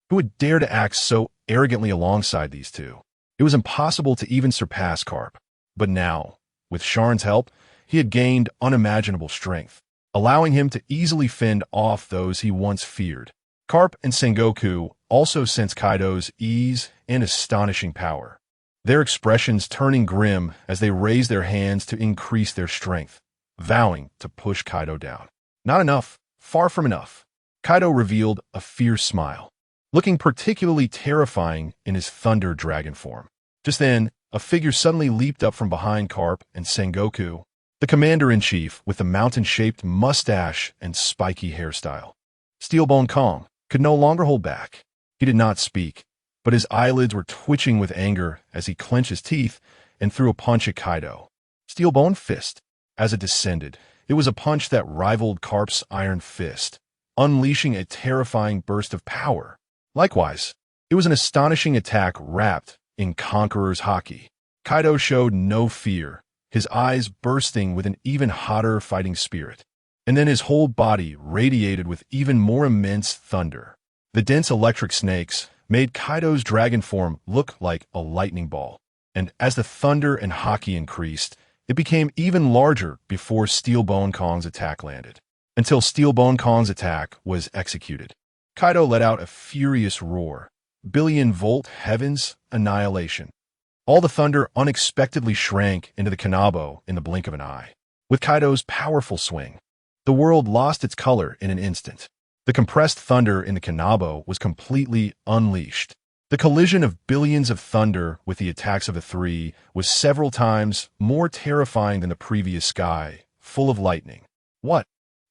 Who would dare to act so arrogantly alongside these two? It was impossible to even surpass Carp. But now, with Sharn's help, he had gained unimaginable strength, allowing him to easily fend off those he once feared. Carp and Sengoku also sensed Kaido's ease and astonishing power, their expressions turning grim as they raised their hands to increase their strength, vowing to push Kaido down. Not enough, far from enough. Kaido revealed a fierce smile, looking particularly terrifying in his thunder dragon form. Just then, a figure suddenly leaped up from behind Carp and Sengoku, the commander-in-chief with the mountain-shaped mustache and spiky hairstyle. Steelbone Kong could no longer hold back. He did not speak, but his eyelids were twitching with anger as he clenched his teeth and threw a punch at Kaido. Steelbone Fist. As it descended, it was a punch that rivaled Carp's iron fist, unleashing a terrifying burst of power. Likewise, it was an astonishing attack wrapped in Conqueror's Haki. Kaido showed no fear, his eyes bursting with an even hotter fighting spirit. And then his whole body radiated with even more immense thunder. The dense electric snakes made Kaido's dragon form look like a lightning ball, and as the thunder and Haki increased, it became even larger before Steelbone Kong's attack landed. Until Steelbone Kong's attack was executed, Kaido let out a furious roar. Billion-volt heavens annihilation. All the thunder unexpectedly shrank into the Kanabo in the blink of an eye. With Kaido's powerful swing, the world lost its color in an instant. The compressed thunder in the Kanabo was completely unleashed. The collision of billions of thunder with the attacks of the three was several times more terrifying than the previous sky, full of lightning. What?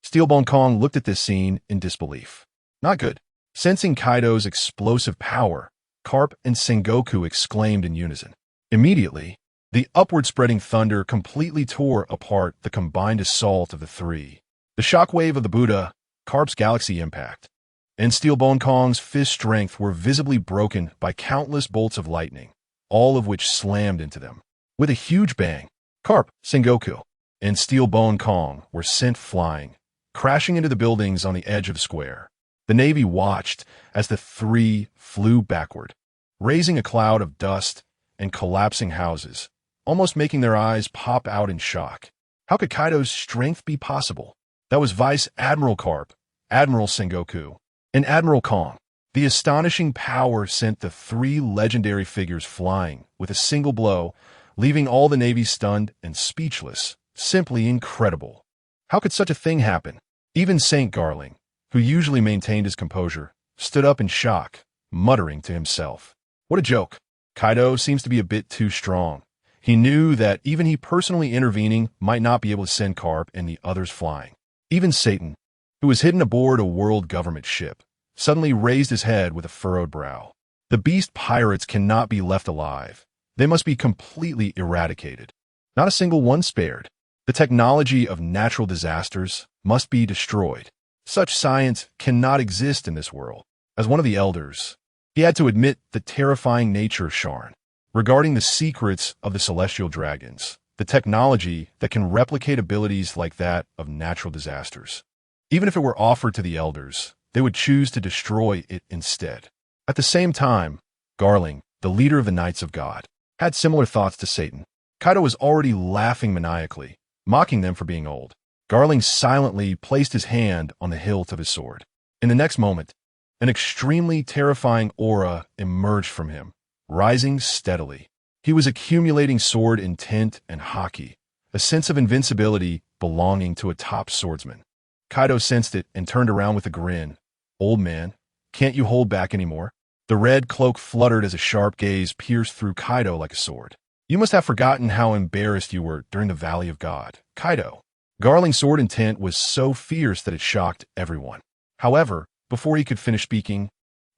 Steelbone Kong looked at this scene in disbelief. Not good. Sensing Kaido's explosive power, Carp and Sengoku exclaimed in unison. Immediately, the upward-spreading thunder completely tore apart the combined assault of the three. The shockwave of the Buddha, Carp's galaxy impact, and Steelbone Kong's fist strength were visibly broken by countless bolts of lightning, all of which slammed into them. With a huge bang, Carp, Sengoku, and Steelbone Kong were sent flying, crashing into the buildings on the edge of the square. The Navy watched as the three flew backward, raising a cloud of dust and collapsing houses, almost making their eyes pop out in shock. How could Kaido's strength be possible? That was Vice Admiral Carp, Admiral Sengoku, and Admiral Kong. The astonishing power sent the three legendary figures flying with a single blow, leaving all the Navy stunned and speechless. Simply incredible. How could such a thing happen? Even Saint Garling, who usually maintained his composure, stood up in shock, muttering to himself. What a joke. Kaido seems to be a bit too strong. He knew that even he personally intervening might not be able to send Carp and the others flying. Even Satan, who was hidden aboard a world government ship, suddenly raised his head with a furrowed brow. The beast pirates cannot be left alive. They must be completely eradicated. Not a single one spared. The technology of natural disasters must be destroyed. Such science cannot exist in this world. As one of the elders, he had to admit the terrifying nature of Sharn. Regarding the secrets of the celestial dragons, the technology that can replicate abilities like that of natural disasters. Even if it were offered to the elders, they would choose to destroy it instead. At the same time, Garling, the leader of the Knights of God, had similar thoughts to Satan. Kaido was already laughing maniacally, mocking them for being old. Garling silently placed his hand on the hilt of his sword. In the next moment, an extremely terrifying aura emerged from him, rising steadily. He was accumulating sword intent and haki, a sense of invincibility belonging to a top swordsman. Kaido sensed it and turned around with a grin. Old man, can't you hold back anymore? The red cloak fluttered as a sharp gaze pierced through Kaido like a sword. You must have forgotten how embarrassed you were during the Valley of God, Kaido. Garling's sword intent was so fierce that it shocked everyone. However, before he could finish speaking,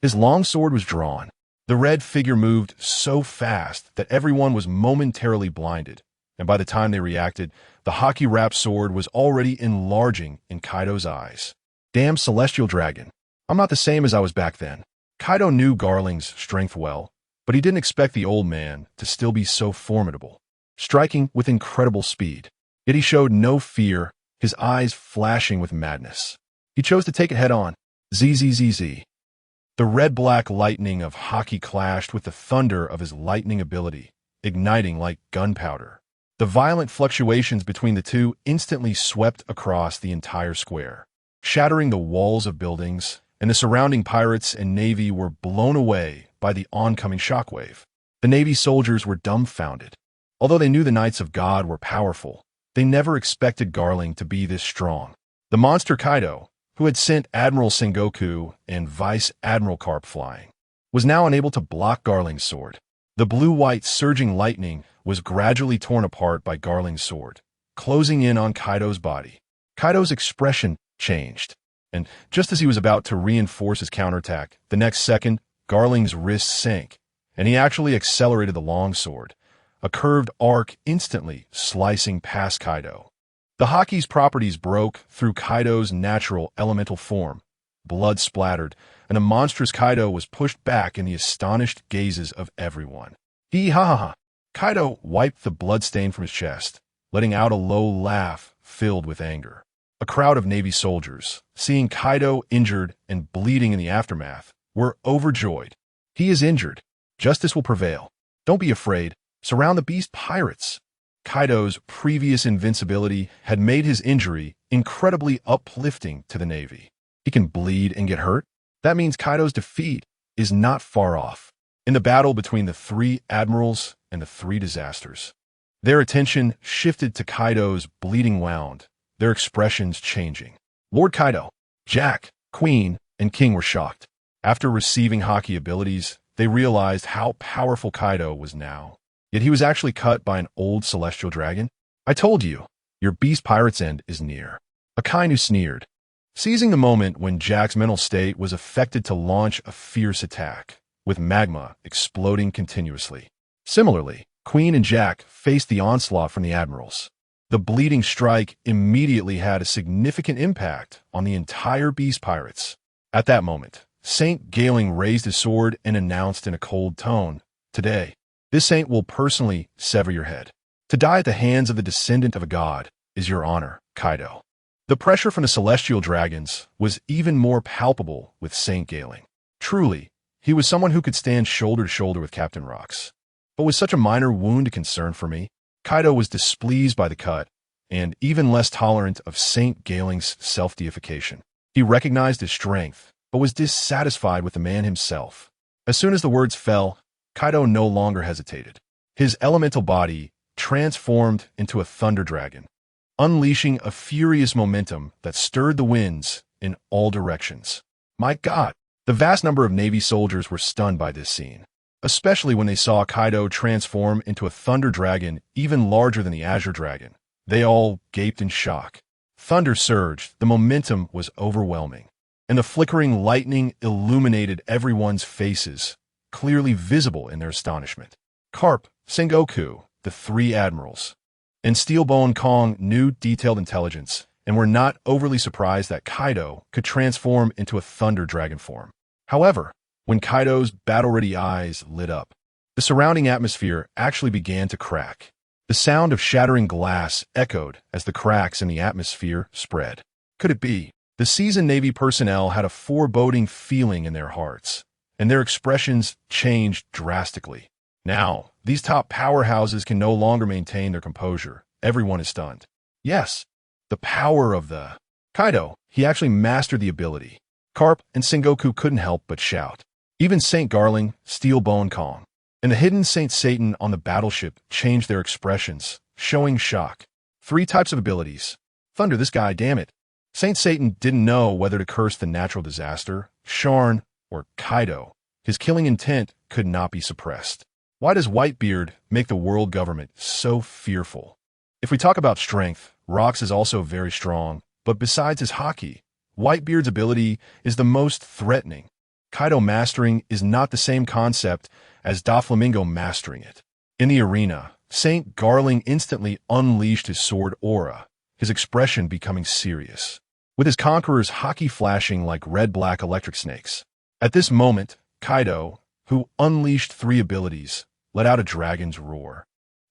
his long sword was drawn. The red figure moved so fast that everyone was momentarily blinded, and by the time they reacted, the Haki-wrapped sword was already enlarging in Kaido's eyes. Damn celestial dragon. I'm not the same as I was back then. Kaido knew Garling's strength well, but he didn't expect the old man to still be so formidable, striking with incredible speed. Yet he showed no fear, his eyes flashing with madness. He chose to take it head-on. ZZZZ. The red-black lightning of Haki clashed with the thunder of his lightning ability, igniting like gunpowder. The violent fluctuations between the two instantly swept across the entire square, shattering the walls of buildings, and the surrounding pirates and navy were blown away by the oncoming shockwave. The Navy soldiers were dumbfounded. Although they knew the Knights of God were powerful, they never expected Garling to be this strong. The monster Kaido, who had sent Admiral Sengoku and Vice Admiral Carp flying, was now unable to block Garling's sword. The blue-white surging lightning was gradually torn apart by Garling's sword, closing in on Kaido's body. Kaido's expression changed, and just as he was about to reinforce his counterattack, the next second, Garling's wrist sank, and he actually accelerated the long sword, a curved arc instantly slicing past Kaido. The Haki's properties broke through Kaido's natural elemental form. Blood splattered, and the monstrous Kaido was pushed back in the astonished gazes of everyone. Hee-ha-ha-ha! Kaido wiped the bloodstain from his chest, letting out a low laugh filled with anger. A crowd of Navy soldiers, seeing Kaido injured and bleeding in the aftermath, were overjoyed. He is injured. Justice will prevail. Don't be afraid. Surround the beast pirates. Kaido's previous invincibility had made his injury incredibly uplifting to the Navy. He can bleed and get hurt. That means Kaido's defeat is not far off. In the battle between the three admirals and the three disasters, their attention shifted to Kaido's bleeding wound, their expressions changing. Lord Kaido, Jack, Queen, and King were shocked. After receiving Haki abilities, they realized how powerful Kaido was now. Yet he was actually cut by an old celestial dragon. I told you, your beast pirate's end is near. Akainu sneered, seizing the moment when Jack's mental state was affected to launch a fierce attack, with magma exploding continuously. Similarly, Queen and Jack faced the onslaught from the admirals. The bleeding strike immediately had a significant impact on the entire beast pirates. At that moment, Saint Galing raised his sword and announced in a cold tone, "Today, this saint will personally sever your head. To die at the hands of the descendant of a god is your honor, Kaido." The pressure from the celestial dragons was even more palpable with Saint Gailing. Truly, he was someone who could stand shoulder to shoulder with Captain Rocks. But with such a minor wound a concern for me, Kaido was displeased by the cut, and even less tolerant of Saint Gailing's self-deification. He recognized his strength, but was dissatisfied with the man himself. As soon as the words fell, Kaido no longer hesitated. His elemental body transformed into a thunder dragon, unleashing a furious momentum that stirred the winds in all directions. My God! The vast number of Navy soldiers were stunned by this scene, especially when they saw Kaido transform into a thunder dragon even larger than the Azure Dragon. They all gaped in shock. Thunder surged, the momentum was overwhelming, and the flickering lightning illuminated everyone's faces, clearly visible in their astonishment. Carp, Sengoku, the three admirals, and Steelbone Kong knew detailed intelligence and were not overly surprised that Kaido could transform into a thunder dragon form. However, when Kaido's battle-ready eyes lit up, the surrounding atmosphere actually began to crack. The sound of shattering glass echoed as the cracks in the atmosphere spread. Could it be? The seasoned Navy personnel had a foreboding feeling in their hearts, and their expressions changed drastically. Now, these top powerhouses can no longer maintain their composure. Everyone is stunned. Yes, the power of the Kaido. He actually mastered the ability. Carp and Sengoku couldn't help but shout. Even Saint Garling, Steelbone Kong, and the hidden Saint Satan on the battleship changed their expressions, showing shock. 3 types of abilities. Thunder, this guy, damn it. Saint Satan didn't know whether to curse the natural disaster, Sharn, or Kaido. His killing intent could not be suppressed. Why does Whitebeard make the world government so fearful? If we talk about strength, Rocks is also very strong, but besides his Haki, Whitebeard's ability is the most threatening. Kaido mastering is not the same concept as Doflamingo mastering it. In the arena, Saint Garling instantly unleashed his sword aura, his expression becoming serious, with his conqueror's Haki flashing like red-black electric snakes. At this moment, Kaido, who unleashed 3 abilities, let out a dragon's roar.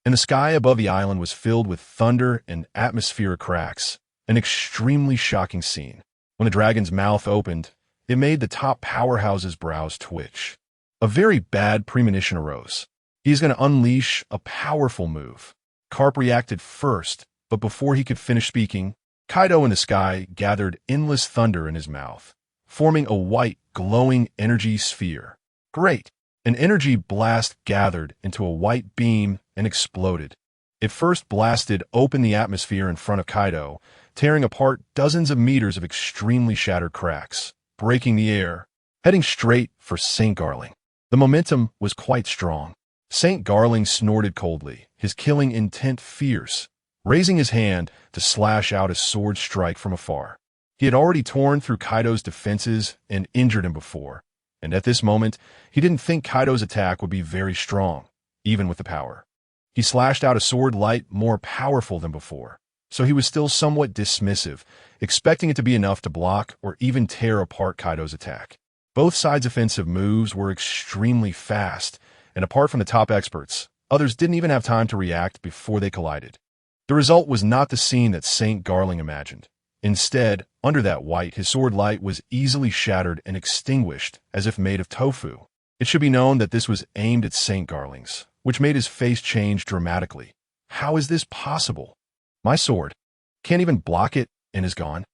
And the sky above the island was filled with thunder and atmospheric cracks, an extremely shocking scene. When the dragon's mouth opened, it made the top powerhouse's brows twitch. A very bad premonition arose. He's going to unleash a powerful move. Carp reacted first, but before he could finish speaking, Kaido in the sky gathered endless thunder in his mouth, forming a white, glowing energy sphere. Great! An energy blast gathered into a white beam and exploded. It first blasted open the atmosphere in front of Kaido, tearing apart dozens of meters of extremely shattered cracks, breaking the air, heading straight for Saint Garling. The momentum was quite strong. Saint Garling snorted coldly, his killing intent fierce, raising his hand to slash out a sword strike from afar. He had already torn through Kaido's defenses and injured him before, and at this moment, he didn't think Kaido's attack would be very strong, even with the power. He slashed out a sword light more powerful than before, so he was still somewhat dismissive, expecting it to be enough to block or even tear apart Kaido's attack. Both sides' offensive moves were extremely fast, and apart from the top experts, others didn't even have time to react before they collided. The result was not the scene that Saint Garling imagined. Instead, under that white, his sword light was easily shattered and extinguished as if made of tofu. It should be known that this was aimed at Saint Garling's, which made his face change dramatically. How is this possible? My sword can't even block it and is gone.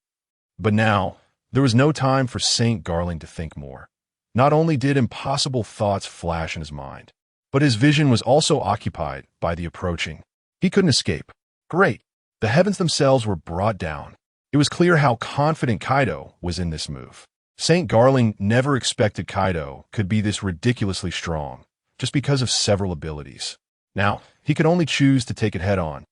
But now, there was no time for Saint Garling to think more. Not only did impossible thoughts flash in his mind, but his vision was also occupied by the approaching. He couldn't escape. Great. The heavens themselves were brought down. It was clear how confident Kaido was in this move. Saint Garling never expected Kaido could be this ridiculously strong, just because of several abilities. Now, he could only choose to take it head-on,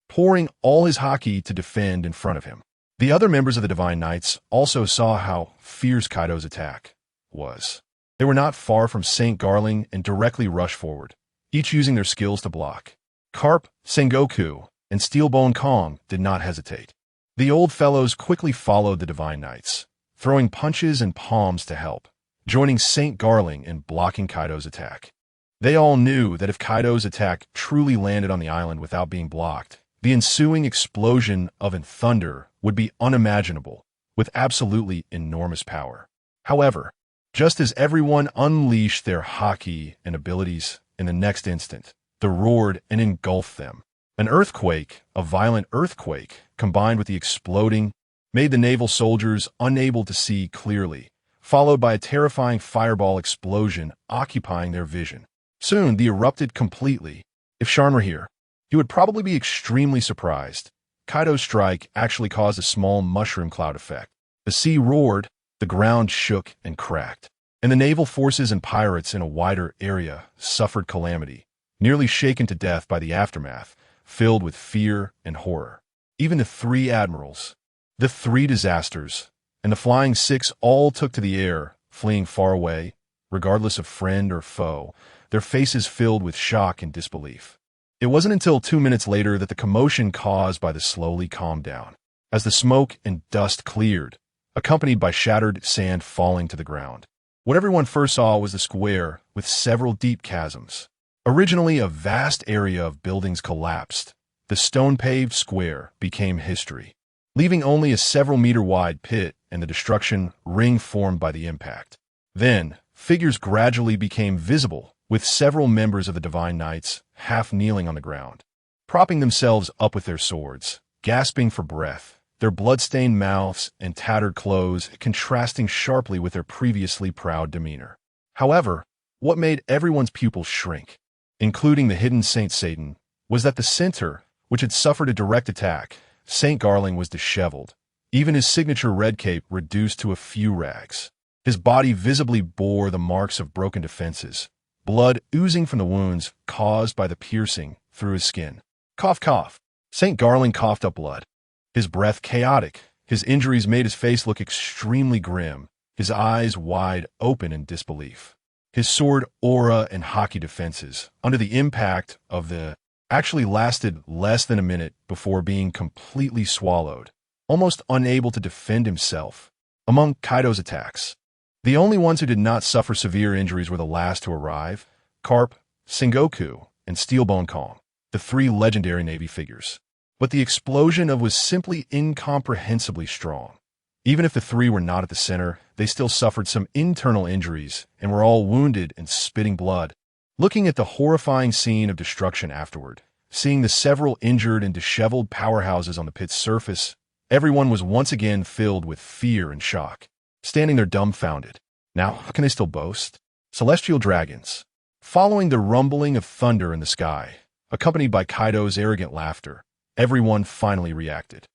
pouring all his Haki to defend in front of him. The other members of the Divine Knights also saw how fierce Kaido's attack was. They were not far from Saint Garling and directly rushed forward, each using their skills to block. Carp, Sengoku, and Steelbone Kong did not hesitate. The old fellows quickly followed the Divine Knights, throwing punches and palms to help, joining Saint Garling in blocking Kaido's attack. They all knew that if Kaido's attack truly landed on the island without being blocked, the ensuing explosion of thunder would be unimaginable, with absolutely enormous power. However, just as everyone unleashed their Haki and abilities in the next instant, the roared and engulfed them. An earthquake, a violent earthquake, combined with the exploding, made the naval soldiers unable to see clearly, followed by a terrifying fireball explosion occupying their vision. Soon, they erupted completely. If Sharn were here, he would probably be extremely surprised. Kaido's strike actually caused a small mushroom cloud effect. The sea roared, the ground shook and cracked, and the naval forces and pirates in a wider area suffered calamity, nearly shaken to death by the aftermath, filled with fear and horror. Even the three admirals, the three disasters, and the Flying Six all took to the air, fleeing far away, regardless of friend or foe, their faces filled with shock and disbelief. It wasn't until 2 minutes later that the commotion caused by the slowly calmed down, as the smoke and dust cleared, accompanied by shattered sand falling to the ground. What everyone first saw was the square with several deep chasms. Originally a vast area of buildings collapsed. The stone-paved square became history, leaving only a several-meter-wide pit and the destruction ring formed by the impact. Then, figures gradually became visible, with several members of the Divine Knights half kneeling on the ground, propping themselves up with their swords, gasping for breath, their blood-stained mouths and tattered clothes contrasting sharply with their previously proud demeanor. However, what made everyone's pupils shrink, including the hidden Saint Satan, was that the center, which had suffered a direct attack, Saint Garling, was disheveled, even his signature red cape reduced to a few rags. His body visibly bore the marks of broken defenses, blood oozing from the wounds caused by the piercing through his skin. Cough, cough. Saint Garling coughed up blood, his breath chaotic. His injuries made his face look extremely grim, his eyes wide open in disbelief. His sword, aura, and Haki defenses, under the impact of the actually lasted less than a minute before being completely swallowed, almost unable to defend himself. Among Kaido's attacks, the only ones who did not suffer severe injuries were the last to arrive: Carp, Sengoku, and Steelbone Kong, the three legendary Navy figures. But the explosion was simply incomprehensibly strong. Even if the three were not at the center, they still suffered some internal injuries and were all wounded and spitting blood. Looking at the horrifying scene of destruction afterward, seeing the several injured and disheveled powerhouses on the pit's surface, everyone was once again filled with fear and shock, standing there dumbfounded. Now, how can they still boast? Celestial dragons. Following the rumbling of thunder in the sky, accompanied by Kaido's arrogant laughter, everyone finally reacted.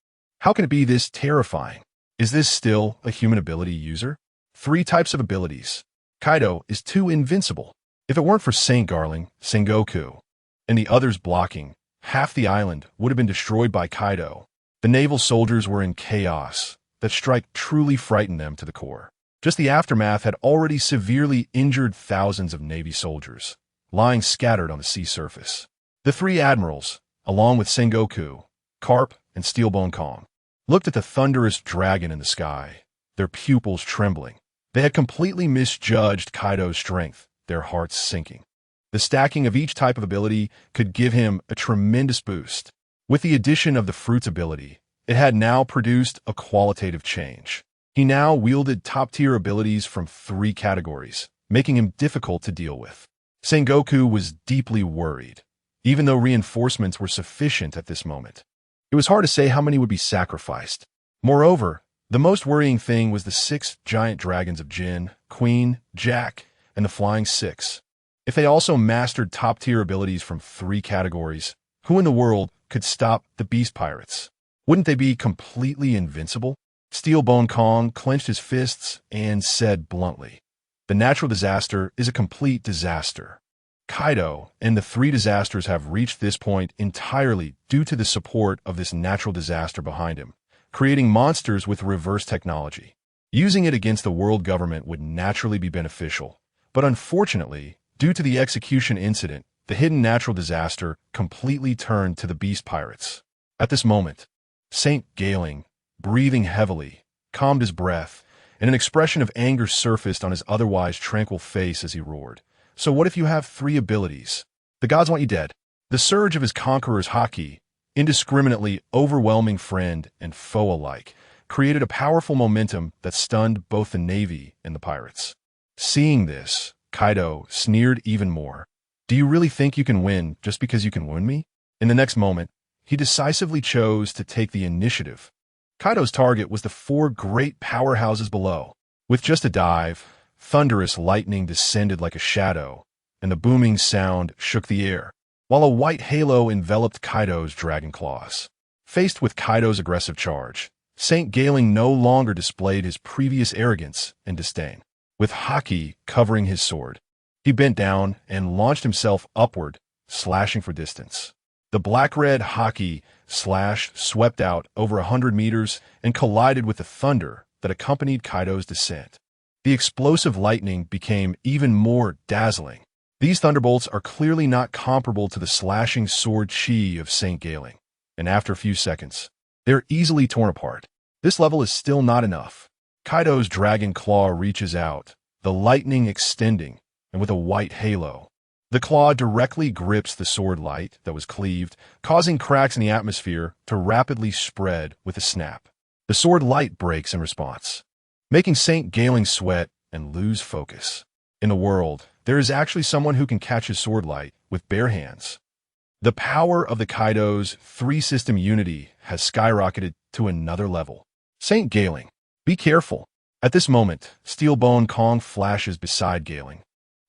How can it be this terrifying? Is this still a human ability user? 3 types of abilities. Kaido is too invincible. If it weren't for Saint Garling, Sengoku, and the others blocking, half the island would have been destroyed by Kaido. The naval soldiers were in chaos. That strike truly frightened them to the core. Just the aftermath had already severely injured thousands of Navy soldiers, lying scattered on the sea surface. The 3 admirals, along with Sengoku, Carp, and Steelbone Kong, looked at the thunderous dragon in the sky, their pupils trembling. They had completely misjudged Kaido's strength, their hearts sinking. The stacking of each type of ability could give him a tremendous boost. With the addition of the fruit's ability, it had now produced a qualitative change. He now wielded top-tier abilities from 3 categories, making him difficult to deal with. Sengoku was deeply worried, even though reinforcements were sufficient at this moment. It was hard to say how many would be sacrificed. Moreover, the most worrying thing was the 6 giant dragons of Jin, Queen, Jack, and the Flying Six. If they also mastered top-tier abilities from 3 categories, who in the world could stop the beast pirates? Wouldn't they be completely invincible? Steelbone Kong clenched his fists and said bluntly, "The natural disaster is a complete disaster." Kaido and the 3 disasters have reached this point entirely due to the support of this natural disaster behind him, creating monsters with reverse technology. Using it against the world government would naturally be beneficial, but unfortunately, due to the execution incident, the hidden natural disaster completely turned to the beast pirates. At this moment, Saint Garling, breathing heavily, calmed his breath, and an expression of anger surfaced on his otherwise tranquil face as he roared. "So what if you have 3 abilities? The gods want you dead." The surge of his conqueror's Haki, indiscriminately overwhelming friend and foe alike, created a powerful momentum that stunned both the Navy and the pirates. Seeing this, Kaido sneered even more. Do you really think you can win just because you can win me? In the next moment, he decisively chose to take the initiative. Kaido's target was the four great powerhouses below. With just a dive, thunderous lightning descended like a shadow, and the booming sound shook the air, while a white halo enveloped Kaido's dragon claws. Faced with Kaido's aggressive charge, St. Galing no longer displayed his previous arrogance and disdain. With Haki covering his sword, he bent down and launched himself upward, slashing for distance. The black-red Haki slash swept out over 100 meters and collided with the thunder that accompanied Kaido's descent. The explosive lightning became even more dazzling. These thunderbolts are clearly not comparable to the slashing sword chi of St. Galing, and after a few seconds, they're easily torn apart. This level is still not enough. Kaido's dragon claw reaches out, the lightning extending, and with a white halo. The claw directly grips the sword light that was cleaved, causing cracks in the atmosphere to rapidly spread with a snap. The sword light breaks in response, making St. Galing sweat and lose focus. In the world, there is actually someone who can catch his sword light with bare hands. The power of the Kaido's three-system unity has skyrocketed to another level. St. Galing, be careful. At this moment, Steelbone Kong flashes beside Galing,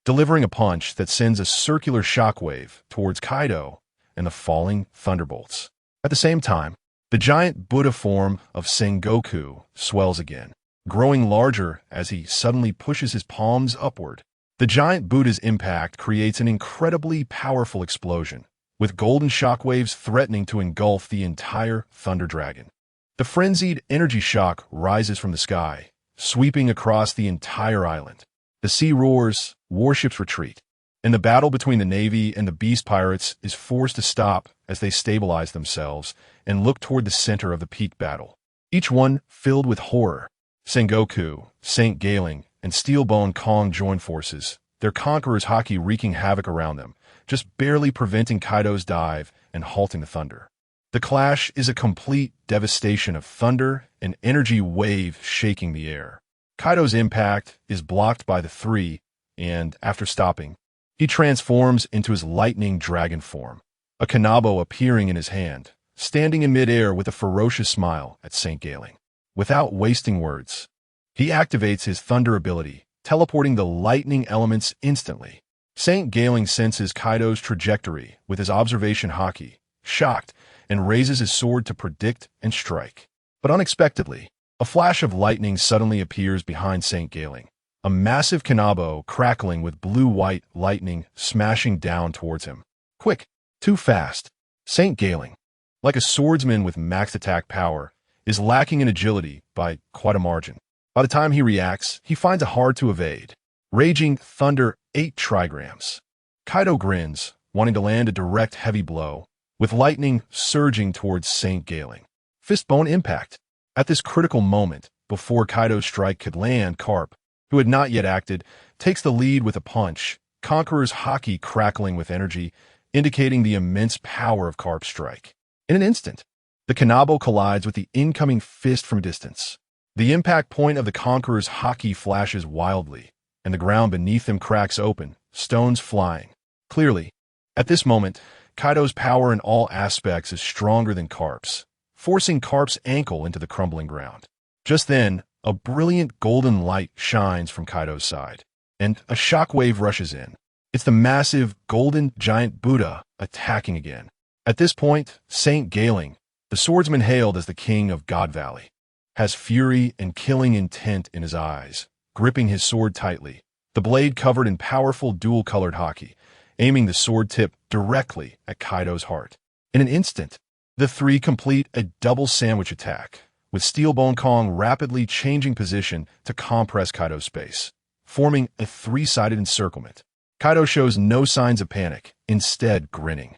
delivering a punch that sends a circular shockwave towards Kaido and the falling thunderbolts. At the same time, the giant Buddha form of Sengoku swells again, growing larger as he suddenly pushes his palms upward. The giant Buddha's impact creates an incredibly powerful explosion, with golden shockwaves threatening to engulf the entire Thunder Dragon. The frenzied energy shock rises from the sky, sweeping across the entire island. The sea roars, warships retreat, and the battle between the Navy and the Beast Pirates is forced to stop as they stabilize themselves and look toward the center of the peak battle, each one filled with horror. Sengoku, St. Galing, and Steelbone Kong join forces, their conqueror's Haki wreaking havoc around them, just barely preventing Kaido's dive and halting the thunder. The clash is a complete devastation of thunder and energy wave shaking the air. Kaido's impact is blocked by the three, and after stopping, he transforms into his lightning dragon form, a kanabo appearing in his hand, standing in midair with a ferocious smile at St. Galing. Without wasting words, he activates his thunder ability, teleporting the lightning elements instantly. St. Galing senses Kaido's trajectory with his observation Haki, shocked, and raises his sword to predict and strike. But unexpectedly, a flash of lightning suddenly appears behind St. Galing, a massive kanabo crackling with blue-white lightning smashing down towards him. Quick, too fast. St. Galing, like a swordsman with max attack power, is lacking in agility by quite a margin. By the time he reacts, he finds it hard to evade. Raging Thunder 8 trigrams. Kaido grins, wanting to land a direct heavy blow, with lightning surging towards St. Galing. Fistbone impact. At this critical moment, before Kaido's strike could land, Carp, who had not yet acted, takes the lead with a punch, Conqueror's Haki crackling with energy, indicating the immense power of Carp's strike. In an instant, the kanabo collides with the incoming fist from distance. The impact point of the Conqueror's Haki flashes wildly, and the ground beneath them cracks open, stones flying. Clearly, at this moment, Kaido's power in all aspects is stronger than Carp's, forcing Carp's ankle into the crumbling ground. Just then, a brilliant golden light shines from Kaido's side, and a shockwave rushes in. It's the massive golden giant Buddha attacking again. At this point, St. Galing, the swordsman hailed as the king of God Valley, has fury and killing intent in his eyes, gripping his sword tightly, the blade covered in powerful dual-colored Haki, aiming the sword tip directly at Kaido's heart. In an instant, the three complete a double sandwich attack, with Steelbone Kong rapidly changing position to compress Kaido's space, forming a three-sided encirclement. Kaido shows no signs of panic, instead grinning,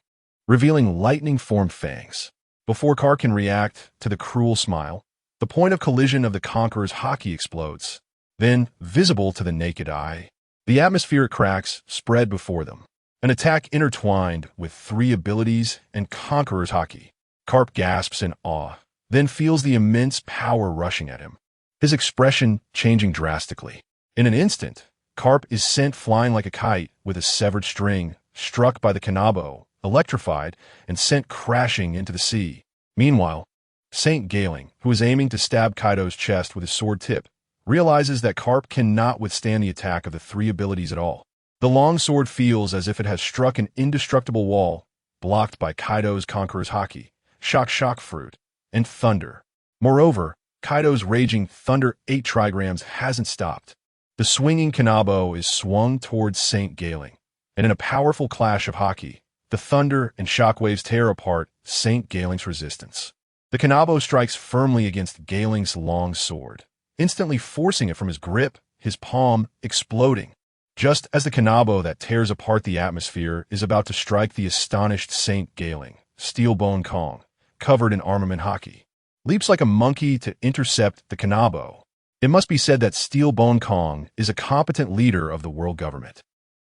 revealing lightning-formed fangs. Before Carp can react to the cruel smile, the point of collision of the Conqueror's Haki explodes. Then, visible to the naked eye, the atmospheric cracks spread before them. An attack intertwined with three abilities and Conqueror's Haki. Carp gasps in awe, then feels the immense power rushing at him, his expression changing drastically. In an instant, Carp is sent flying like a kite with a severed string, struck by the Kanabo, electrified, and sent crashing into the sea. Meanwhile, Saint Gailing, who is aiming to stab Kaido's chest with his sword tip, realizes that Carp cannot withstand the attack of the three abilities at all. The long sword feels as if it has struck an indestructible wall, blocked by Kaido's Conqueror's Haki, Shock Fruit, and Thunder. Moreover, Kaido's raging Thunder 8 trigrams hasn't stopped. The swinging Kanabo is swung towards Saint Gailing, and in a powerful clash of Haki, the thunder and shockwaves tear apart Saint Gailing's resistance. The Kanabo strikes firmly against Gailing's long sword, instantly forcing it from his grip, his palm exploding. Just as the Kanabo that tears apart the atmosphere is about to strike the astonished Saint Gailing, Steelbone Kong, covered in armament Haki, leaps like a monkey to intercept the Kanabo. It must be said that Steelbone Kong is a competent leader of the world government,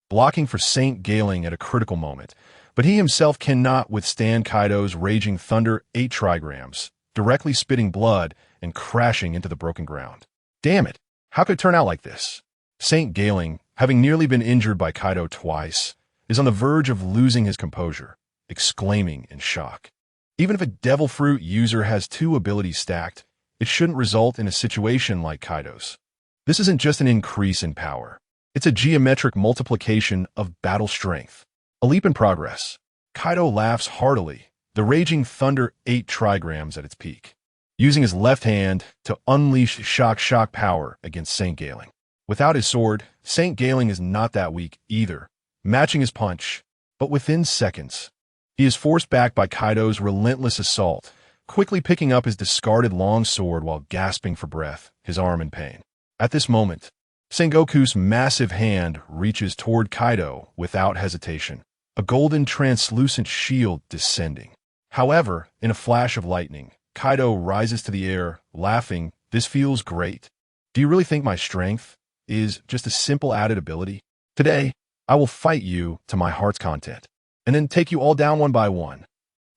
blocking for Saint Gailing at a critical moment, but he himself cannot withstand Kaido's raging Thunder 8 trigrams, directly spitting blood and crashing into the broken ground. Damn it, how could it turn out like this? Saint Gailing, having nearly been injured by Kaido twice, is on the verge of losing his composure, exclaiming in shock. Even if a Devil Fruit user has 2 abilities stacked, it shouldn't result in a situation like Kaido's. This isn't just an increase in power. It's a geometric multiplication of battle strength. A leap in progress. Kaido laughs heartily, the raging Thunder 8 trigrams at its peak, using his left hand to unleash shock power against Saint Gailing. Without his sword, Saint Gailing is not that weak either, matching his punch, but within seconds, he is forced back by Kaido's relentless assault, quickly picking up his discarded long sword while gasping for breath, his arm in pain. At this moment, Sengoku's massive hand reaches toward Kaido without hesitation, a golden translucent shield descending. However, in a flash of lightning, Kaido rises to the air, laughing, "This feels great. Do you really think my strength is just a simple added ability? Today, I will fight you to my heart's content, and then take you all down one by one."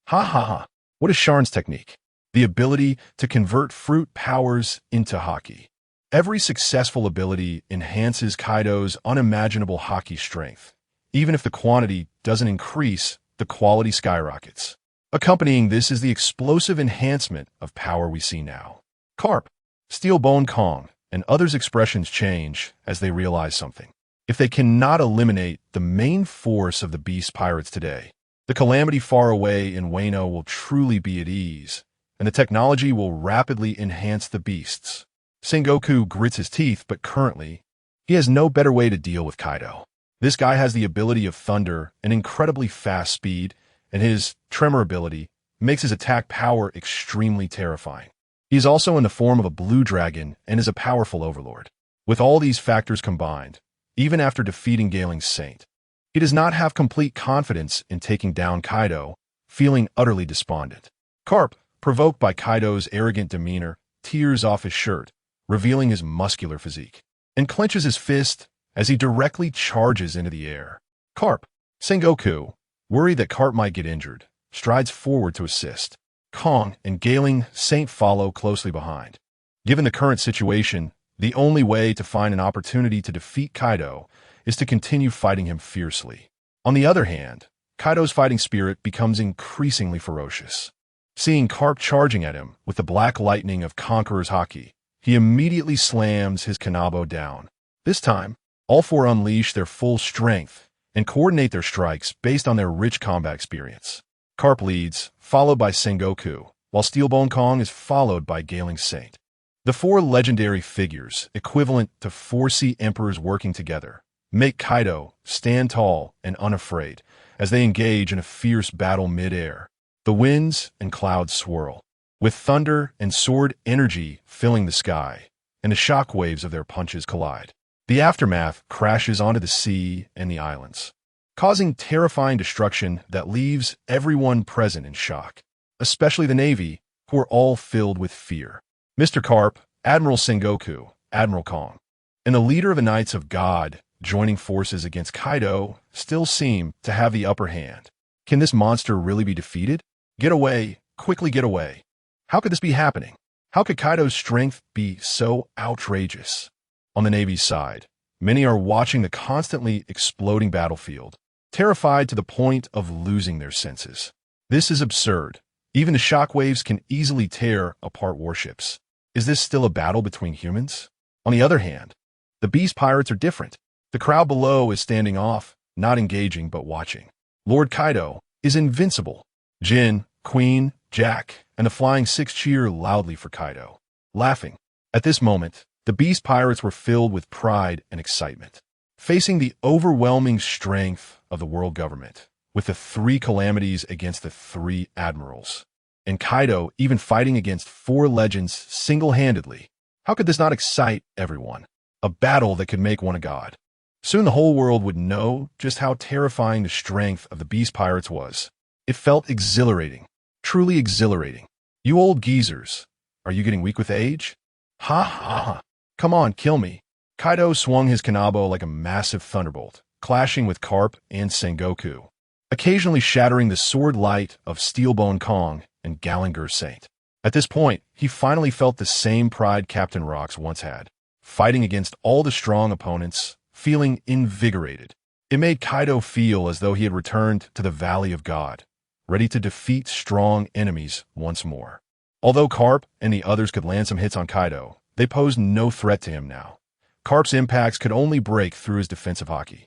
Ha ha ha. What is Sharn's technique? The ability to convert fruit powers into Haki. Every successful ability enhances Kaido's unimaginable Haki strength. Even if the quantity doesn't increase, the quality skyrockets. Accompanying this is the explosive enhancement of power we see now. Carp, Steelbone Kong, and others' expressions change as they realize something. If they cannot eliminate the main force of the beast pirates today, the calamity far away in Wano will truly be at ease, and the technology will rapidly enhance the beasts. Sengoku grits his teeth, but currently, he has no better way to deal with Kaido. This guy has the ability of Thunder, an incredibly fast speed, and his Tremor ability makes his attack power extremely terrifying. He is also in the form of a blue dragon and is a powerful overlord. With all these factors combined, even after defeating Gailing's Saint, he does not have complete confidence in taking down Kaido, feeling utterly despondent. Carp, provoked by Kaido's arrogant demeanor, tears off his shirt, revealing his muscular physique, and clenches his fist as he directly charges into the air. Carp, Sengoku, worried that Carp might get injured, strides forward to assist. Kong and Gailing Saint follow closely behind. Given the current situation, the only way to find an opportunity to defeat Kaido is to continue fighting him fiercely. On the other hand, Kaido's fighting spirit becomes increasingly ferocious. Seeing Carp charging at him with the black lightning of Conqueror's Haki, he immediately slams his Kanabo down. This time, all 4 unleash their full strength and coordinate their strikes based on their rich combat experience. Carp leads, followed by Sengoku, while Steelbone Kong is followed by Gailing Saint. The 4 legendary figures, equivalent to 4 sea emperors working together, make Kaido stand tall and unafraid as they engage in a fierce battle mid-air. The winds and clouds swirl, with thunder and sword energy filling the sky, and the shock waves of their punches collide. The aftermath crashes onto the sea and the islands, causing terrifying destruction that leaves everyone present in shock, especially the Navy, who are all filled with fear. Mr. Carp, Admiral Sengoku, Admiral Kong, and the leader of the Knights of God joining forces against Kaido still seem to have the upper hand. Can this monster really be defeated? Get away, quickly get away. How could this be happening? How could Kaido's strength be so outrageous? On the Navy's side, many are watching the constantly exploding battlefield, terrified to the point of losing their senses. This is absurd. Even the shockwaves can easily tear apart warships. Is this still a battle between humans? On the other hand, the beast pirates are different. The crowd below is standing off, not engaging but watching. Lord Kaido is invincible. Jin, Queen, Jack, and the Flying Six cheer loudly for Kaido, laughing. At this moment, the beast pirates were filled with pride and excitement, facing the overwhelming strength of the world government, with the three calamities against the three admirals, and Kaido even fighting against four legends single-handedly. How could this not excite everyone? A battle that could make one a god. Soon the whole world would know just how terrifying the strength of the beast pirates was. It felt exhilarating, truly exhilarating. You old geezers, are you getting weak with age? Ha ha ha. Come on, kill me. Kaido swung his kanabo like a massive thunderbolt, clashing with Carp and Sengoku, occasionally shattering the sword light of Steelbone Kong and Galangur Saint. At this point, he finally felt the same pride Captain Rocks once had, fighting against all the strong opponents, feeling invigorated. It made Kaido feel as though he had returned to the Valley of God, ready to defeat strong enemies once more. Although Carp and the others could land some hits on Kaido, they posed no threat to him now. Carp's impacts could only break through his defensive Haki,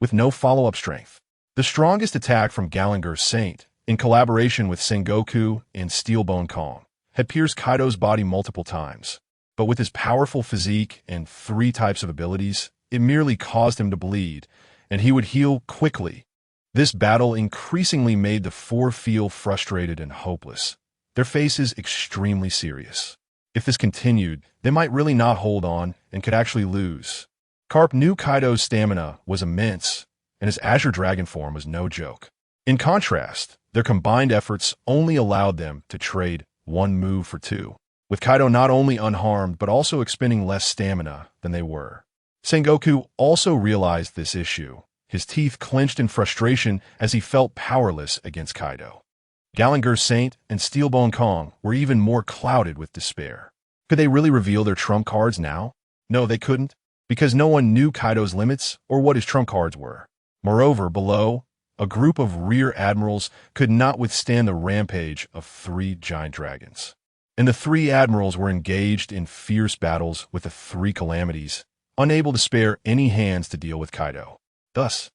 with no follow-up strength. The strongest attack from Galangur Saint, in collaboration with Sengoku and Steelbone Kong, had pierced Kaido's body multiple times. But with his powerful physique and three types of abilities, it merely caused him to bleed, and he would heal quickly. This battle increasingly made the four feel frustrated and hopeless, their faces extremely serious. If this continued, they might really not hold on and could actually lose. Carp knew Kaido's stamina was immense, and his Azure Dragon form was no joke. In contrast, their combined efforts only allowed them to trade one move for two, with Kaido not only unharmed but also expending less stamina than they were. Sengoku also realized this issue. His teeth clenched in frustration as he felt powerless against Kaido. Galangur Saint and Steelbone Kong were even more clouded with despair. Could they really reveal their trump cards now? No, they couldn't, because no one knew Kaido's limits or what his trump cards were. Moreover, below, a group of rear admirals could not withstand the rampage of three giant dragons. And the three admirals were engaged in fierce battles with the three calamities, unable to spare any hands to deal with Kaido. Thus,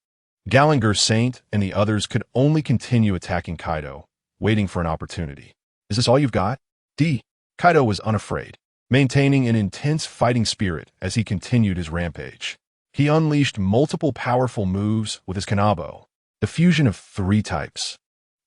Galangur Saint and the others could only continue attacking Kaido, waiting for an opportunity. Is this all you've got? Kaido was unafraid, maintaining an intense fighting spirit as he continued his rampage. He unleashed multiple powerful moves with his kanabo, the fusion of three types.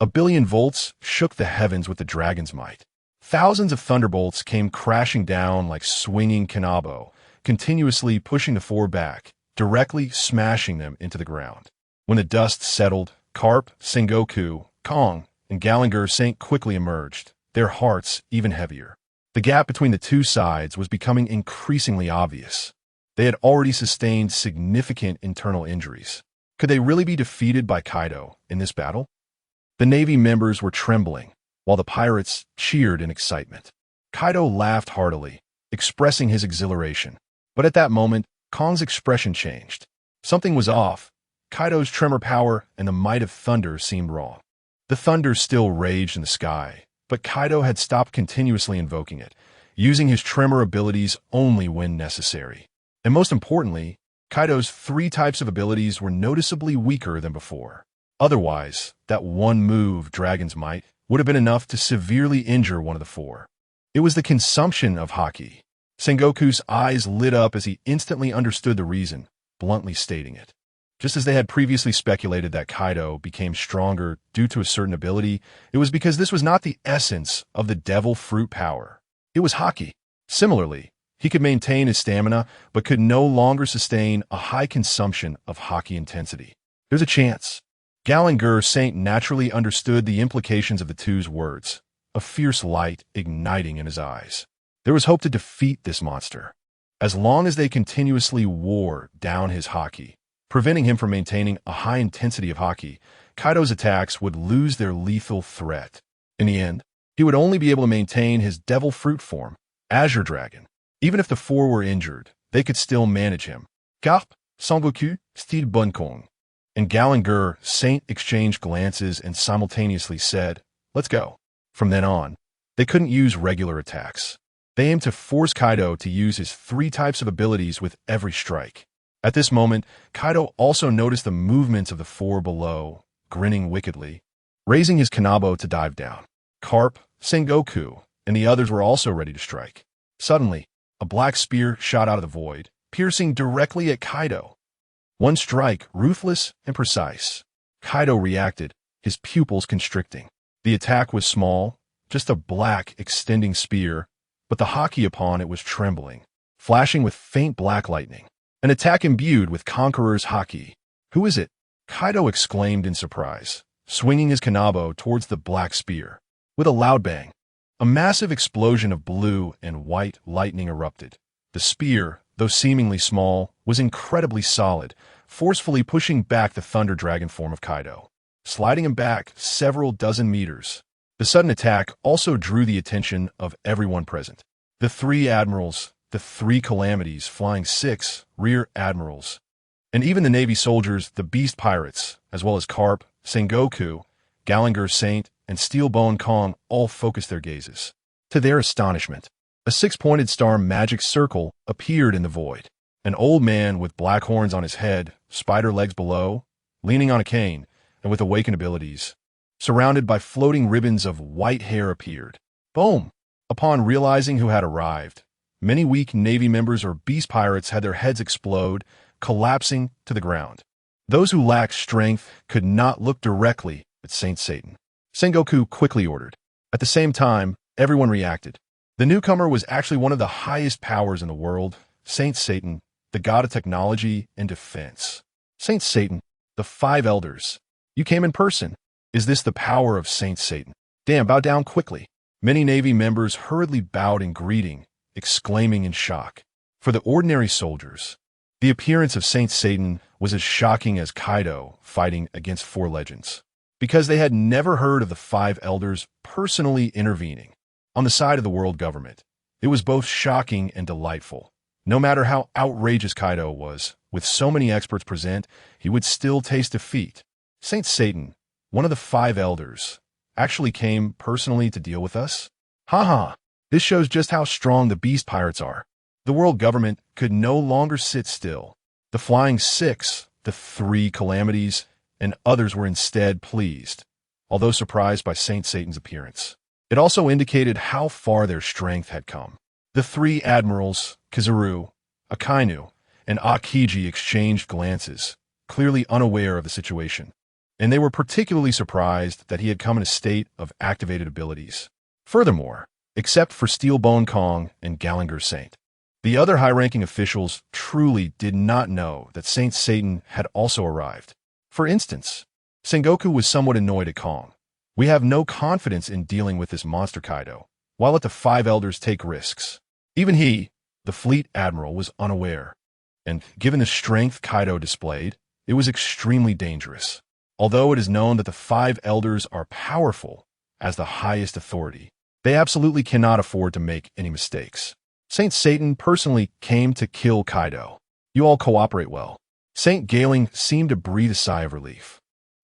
1,000,000,000 volts shook the heavens with the dragon's might. Thousands of thunderbolts came crashing down like swinging kanabo, continuously pushing the four back, directly smashing them into the ground. When the dust settled, Carp, Sengoku, Kong, and Galangur Saint quickly emerged, their hearts even heavier. The gap between the two sides was becoming increasingly obvious. They had already sustained significant internal injuries. Could they really be defeated by Kaido in this battle? The Navy members were trembling, while the pirates cheered in excitement. Kaido laughed heartily, expressing his exhilaration. But at that moment, Kong's expression changed. Something was off. Kaido's tremor power and the might of thunder seemed wrong. The thunder still raged in the sky, but Kaido had stopped continuously invoking it, using his tremor abilities only when necessary. And most importantly, Kaido's three types of abilities were noticeably weaker than before. Otherwise, that one move, Dragon's Might, would have been enough to severely injure one of the four. It was the consumption of Haki. Sengoku's eyes lit up as he instantly understood the reason, bluntly stating it. Just as they had previously speculated that Kaido became stronger due to a certain ability, it was because this was not the essence of the devil fruit power. It was Haki. Similarly, he could maintain his stamina, but could no longer sustain a high consumption of Haki intensity. There's a chance. Galangur Saint naturally understood the implications of the two's words, a fierce light igniting in his eyes. There was hope to defeat this monster. As long as they continuously wore down his Haki, preventing him from maintaining a high intensity of Haki, Kaido's attacks would lose their lethal threat. In the end, he he would only be able to maintain his devil fruit form, Azure Dragon. Even if the four were injured, they could still manage him. Garp, Sangoku, style Bunkong. And Gallagher Saint exchanged glances and simultaneously said, "Let's go." From then on, they couldn't use regular attacks. They aimed to force Kaido to use his 3 types of abilities with every strike. At this moment, Kaido also noticed the movements of the 4 below, grinning wickedly, raising his kanabo to dive down. Carp, Sengoku, and the others were also ready to strike. Suddenly, a black spear shot out of the void, piercing directly at Kaido. One strike, ruthless and precise. Kaido reacted, his pupils constricting. The attack was small, just a black, extending spear, but the Haki upon it was trembling, flashing with faint black lightning. An attack imbued with Conqueror's Haki. "Who is it?" Kaido exclaimed in surprise, swinging his kanabo towards the black spear. With a loud bang, a massive explosion of blue and white lightning erupted. The spear, though seemingly small, was incredibly solid, forcefully pushing back the Thunder Dragon form of Kaido, sliding him back several dozen meters. The sudden attack also drew the attention of everyone present. The 3 admirals, the 3 calamities, flying 6 rear admirals, and even the Navy soldiers, the beast pirates, as well as Carp, Sengoku, Gallagher Saint, and Steelbone Kong all focused their gazes. To their astonishment, a 6-pointed star magic circle appeared in the void. An old man with black horns on his head, spider legs below, leaning on a cane, and with awakened abilities, surrounded by floating ribbons of white hair appeared. Boom! Upon realizing who had arrived, many weak Navy members or beast pirates had their heads explode, collapsing to the ground. Those who lacked strength could not look directly at Saint Satan. Sengoku quickly ordered. At the same time, everyone reacted. The newcomer was actually one of the highest powers in the world, Saint Satan, the god of technology and defense. Saint Satan, the 5 elders. You came in person. Is this the power of Saint Satan? Damn, bow down quickly. Many Navy members hurriedly bowed in greeting, exclaiming in shock. For the ordinary soldiers, the appearance of Saint Satan was as shocking as Kaido fighting against 4 legends, because they had never heard of the 5 elders personally intervening. On the side of the world government, it was both shocking and delightful. No matter how outrageous Kaido was, with so many experts present, he would still taste defeat. Saint Satan, one of the 5 elders, actually came personally to deal with us? Haha, this shows just how strong the beast pirates are. The world government could no longer sit still. The Flying 6, the 3 calamities, and others were instead pleased, although surprised by Saint Satan's appearance. It also indicated how far their strength had come. The 3 admirals, Kizaru, Akainu, and Akiji exchanged glances, clearly unaware of the situation, and they were particularly surprised that he had come in a state of activated abilities. Furthermore, except for Steelbone Kong and Gallagher Saint, the other high-ranking officials truly did not know that Saint Satan had also arrived. For instance, Sengoku was somewhat annoyed at Kong. "We have no confidence in dealing with this monster Kaido. Why let the 5 elders take risks?" Even he, the fleet admiral, was unaware, and given the strength Kaido displayed, it was extremely dangerous. Although it is known that the 5 elders are powerful as the highest authority, they absolutely cannot afford to make any mistakes. Saint Satan personally came to kill Kaido. You all cooperate well. Saint Galing seemed to breathe a sigh of relief.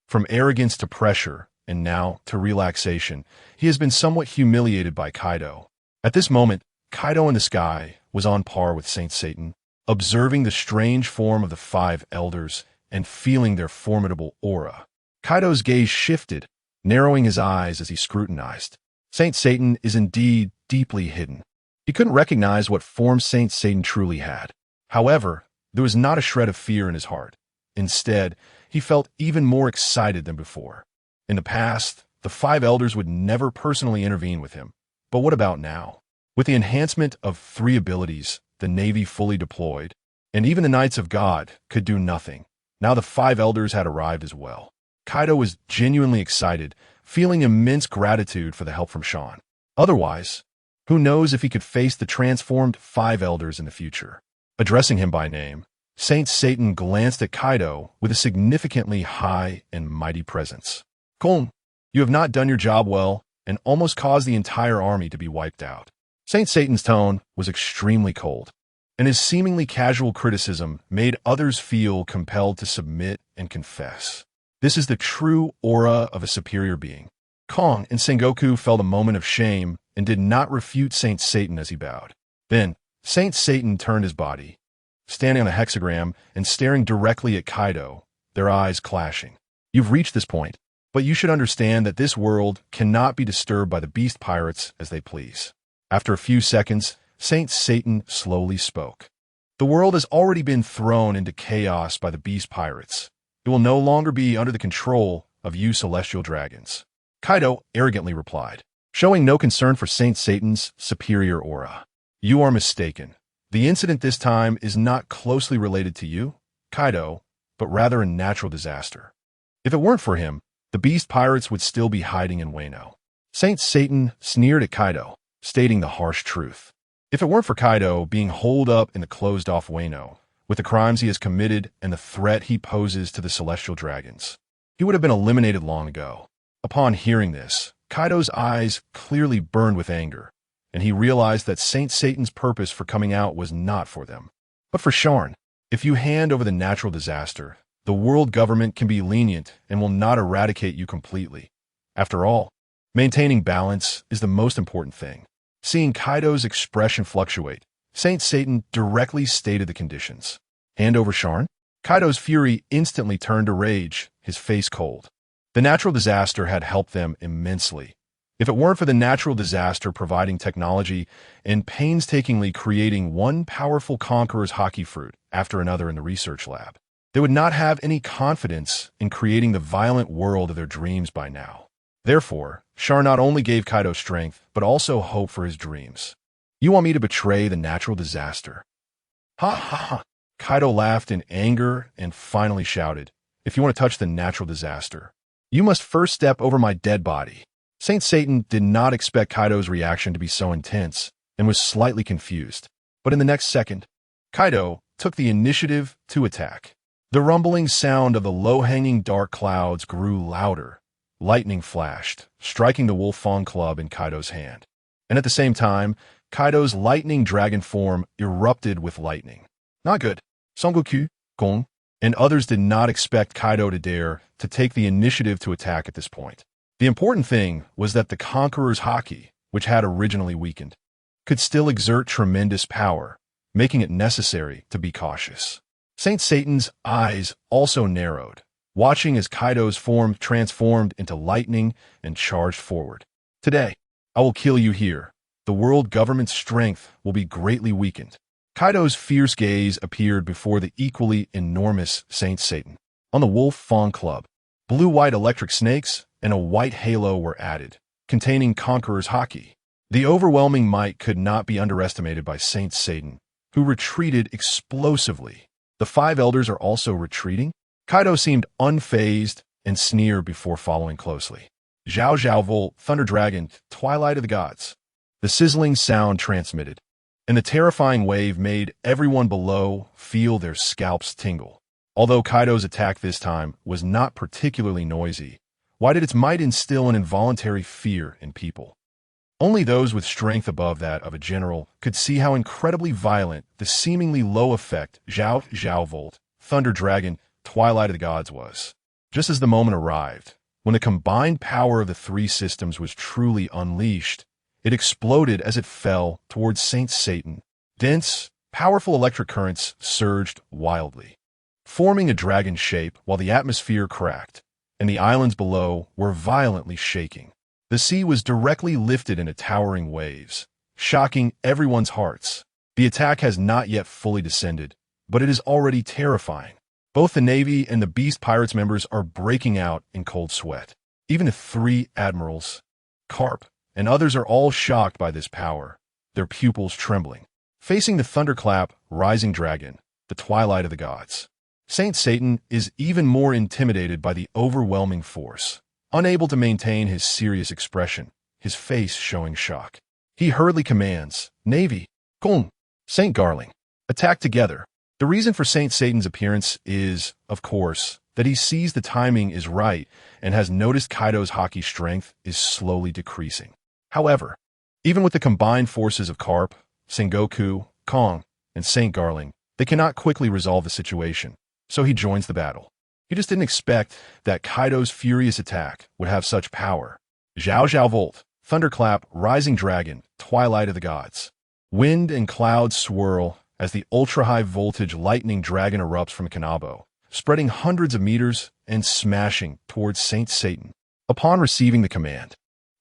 From arrogance to pressure, and now to relaxation, he has been somewhat humiliated by Kaido. At this moment, Kaido in the sky was on par with Saint Satan, observing the strange form of the 5 elders and feeling their formidable aura. Kaido's gaze shifted, narrowing his eyes as he scrutinized. Saint Satan is indeed deeply hidden. He couldn't recognize what form Saint Satan truly had. However, there was not a shred of fear in his heart. Instead, he felt even more excited than before. In the past, the 5 elders would never personally intervene with him. But what about now? With the enhancement of 3 abilities, the Navy fully deployed, and even the Knights of God could do nothing. Now the 5 elders had arrived as well. Kaido was genuinely excited, feeling immense gratitude for the help from Sharn. Otherwise, who knows if he could face the transformed 5 elders in the future. Addressing him by name, Saint Satan glanced at Kaido with a significantly high and mighty presence. "Kong, you have not done your job well, and almost caused the entire army to be wiped out. Saint Satan's tone was extremely cold, and his seemingly casual criticism made others feel compelled to submit and confess. This is the true aura of a superior being. Kong and Sengoku felt a moment of shame and did not refute Saint Satan as he bowed. Then, Saint Satan turned his body, standing on a hexagram and staring directly at Kaido, their eyes clashing. You've reached this point, but you should understand that this world cannot be disturbed by the beast pirates as they please. After a few seconds, Saint Satan slowly spoke. The world has already been thrown into chaos by the beast pirates. It will no longer be under the control of you celestial dragons. Kaido arrogantly replied, showing no concern for Saint Satan's superior aura. You are mistaken. The incident this time is not closely related to you, Kaido, but rather a natural disaster. If it weren't for him, the beast pirates would still be hiding in Wano. Saint Satan sneered at Kaido, stating the harsh truth. If it weren't for Kaido being holed up in the closed-off Wano, with the crimes he has committed and the threat he poses to the celestial dragons, he would have been eliminated long ago. Upon hearing this, Kaido's eyes clearly burned with anger, and he realized that Saint Satan's purpose for coming out was not for them, but for Sharn. If you hand over the natural disaster, the world government can be lenient and will not eradicate you completely. After all, maintaining balance is the most important thing. Seeing Kaido's expression fluctuate, Saint Satan directly stated the conditions. Hand over Sharn? Kaido's fury instantly turned to rage, his face cold. The natural disaster had helped them immensely. If it weren't for the natural disaster providing technology and painstakingly creating one powerful conqueror's Haki fruit after another in the research lab, they would not have any confidence in creating the violent world of their dreams by now. Therefore, Sharn not only gave Kaido strength, but also hope for his dreams. You want me to betray the natural disaster? Ha ha ha! Kaido laughed in anger and finally shouted, if you want to touch the natural disaster, you must first step over my dead body. Saint Satan did not expect Kaido's reaction to be so intense and was slightly confused. But in the next second, Kaido took the initiative to attack. The rumbling sound of the low-hanging dark clouds grew louder. Lightning flashed, striking the wolf fawn club in Kaido's hand. And at the same time, Kaido's lightning dragon form erupted with lightning. Not good. Sengoku, Gong, and others did not expect Kaido to dare to take the initiative to attack at this point. The important thing was that the Conqueror's Haki, which had originally weakened, could still exert tremendous power, making it necessary to be cautious. Saint Satan's eyes also narrowed, watching as Kaido's form transformed into lightning and charged forward. Today, I will kill you here. The world government's strength will be greatly weakened. Kaido's fierce gaze appeared before the equally enormous Saint Satan. On the wolf fawn club, blue-white electric snakes and a white halo were added, containing Conqueror's Haki. The overwhelming might could not be underestimated by Saint Satan, who retreated explosively. The five elders are also retreating? Kaido seemed unfazed and sneered before following closely. Zhao Zhao Volt, Thunder Dragon, Twilight of the Gods. The sizzling sound transmitted, and the terrifying wave made everyone below feel their scalps tingle. Although Kaido's attack this time was not particularly noisy, why did its might instill an involuntary fear in people? Only those with strength above that of a general could see how incredibly violent the seemingly low effect Zhao Zhao Volt, Thunder Dragon, Twilight of the Gods was. Just as the moment arrived, when the combined power of the three systems was truly unleashed, it exploded as it fell towards Saint Satan. Dense, powerful electric currents surged wildly, forming a dragon shape while the atmosphere cracked, and the islands below were violently shaking. The sea was directly lifted into towering waves, shocking everyone's hearts. The attack has not yet fully descended, but it is already terrifying. Both the Navy and the Beast Pirates members are breaking out in cold sweat. Even the three admirals, Carp, and others are all shocked by this power, their pupils trembling. Facing the thunderclap, rising dragon, the Twilight of the Gods, Saint Satan is even more intimidated by the overwhelming force. Unable to maintain his serious expression, his face showing shock, he hurriedly commands, Navy, Gong, Saint Garling, attack together. The reason for Saint Satan's appearance is, of course, that he sees the timing is right and has noticed Kaido's Haki strength is slowly decreasing. However, even with the combined forces of Carp, Sengoku, Kong, and Saint Garling, they cannot quickly resolve the situation, so he joins the battle. He just didn't expect that Kaido's furious attack would have such power. Zhao Zhao Volt, Thunderclap, Rising Dragon, Twilight of the Gods. Wind and clouds swirl as the ultra-high voltage lightning dragon erupts from Kanabo, spreading hundreds of meters and smashing towards Saint Satan. Upon receiving the command,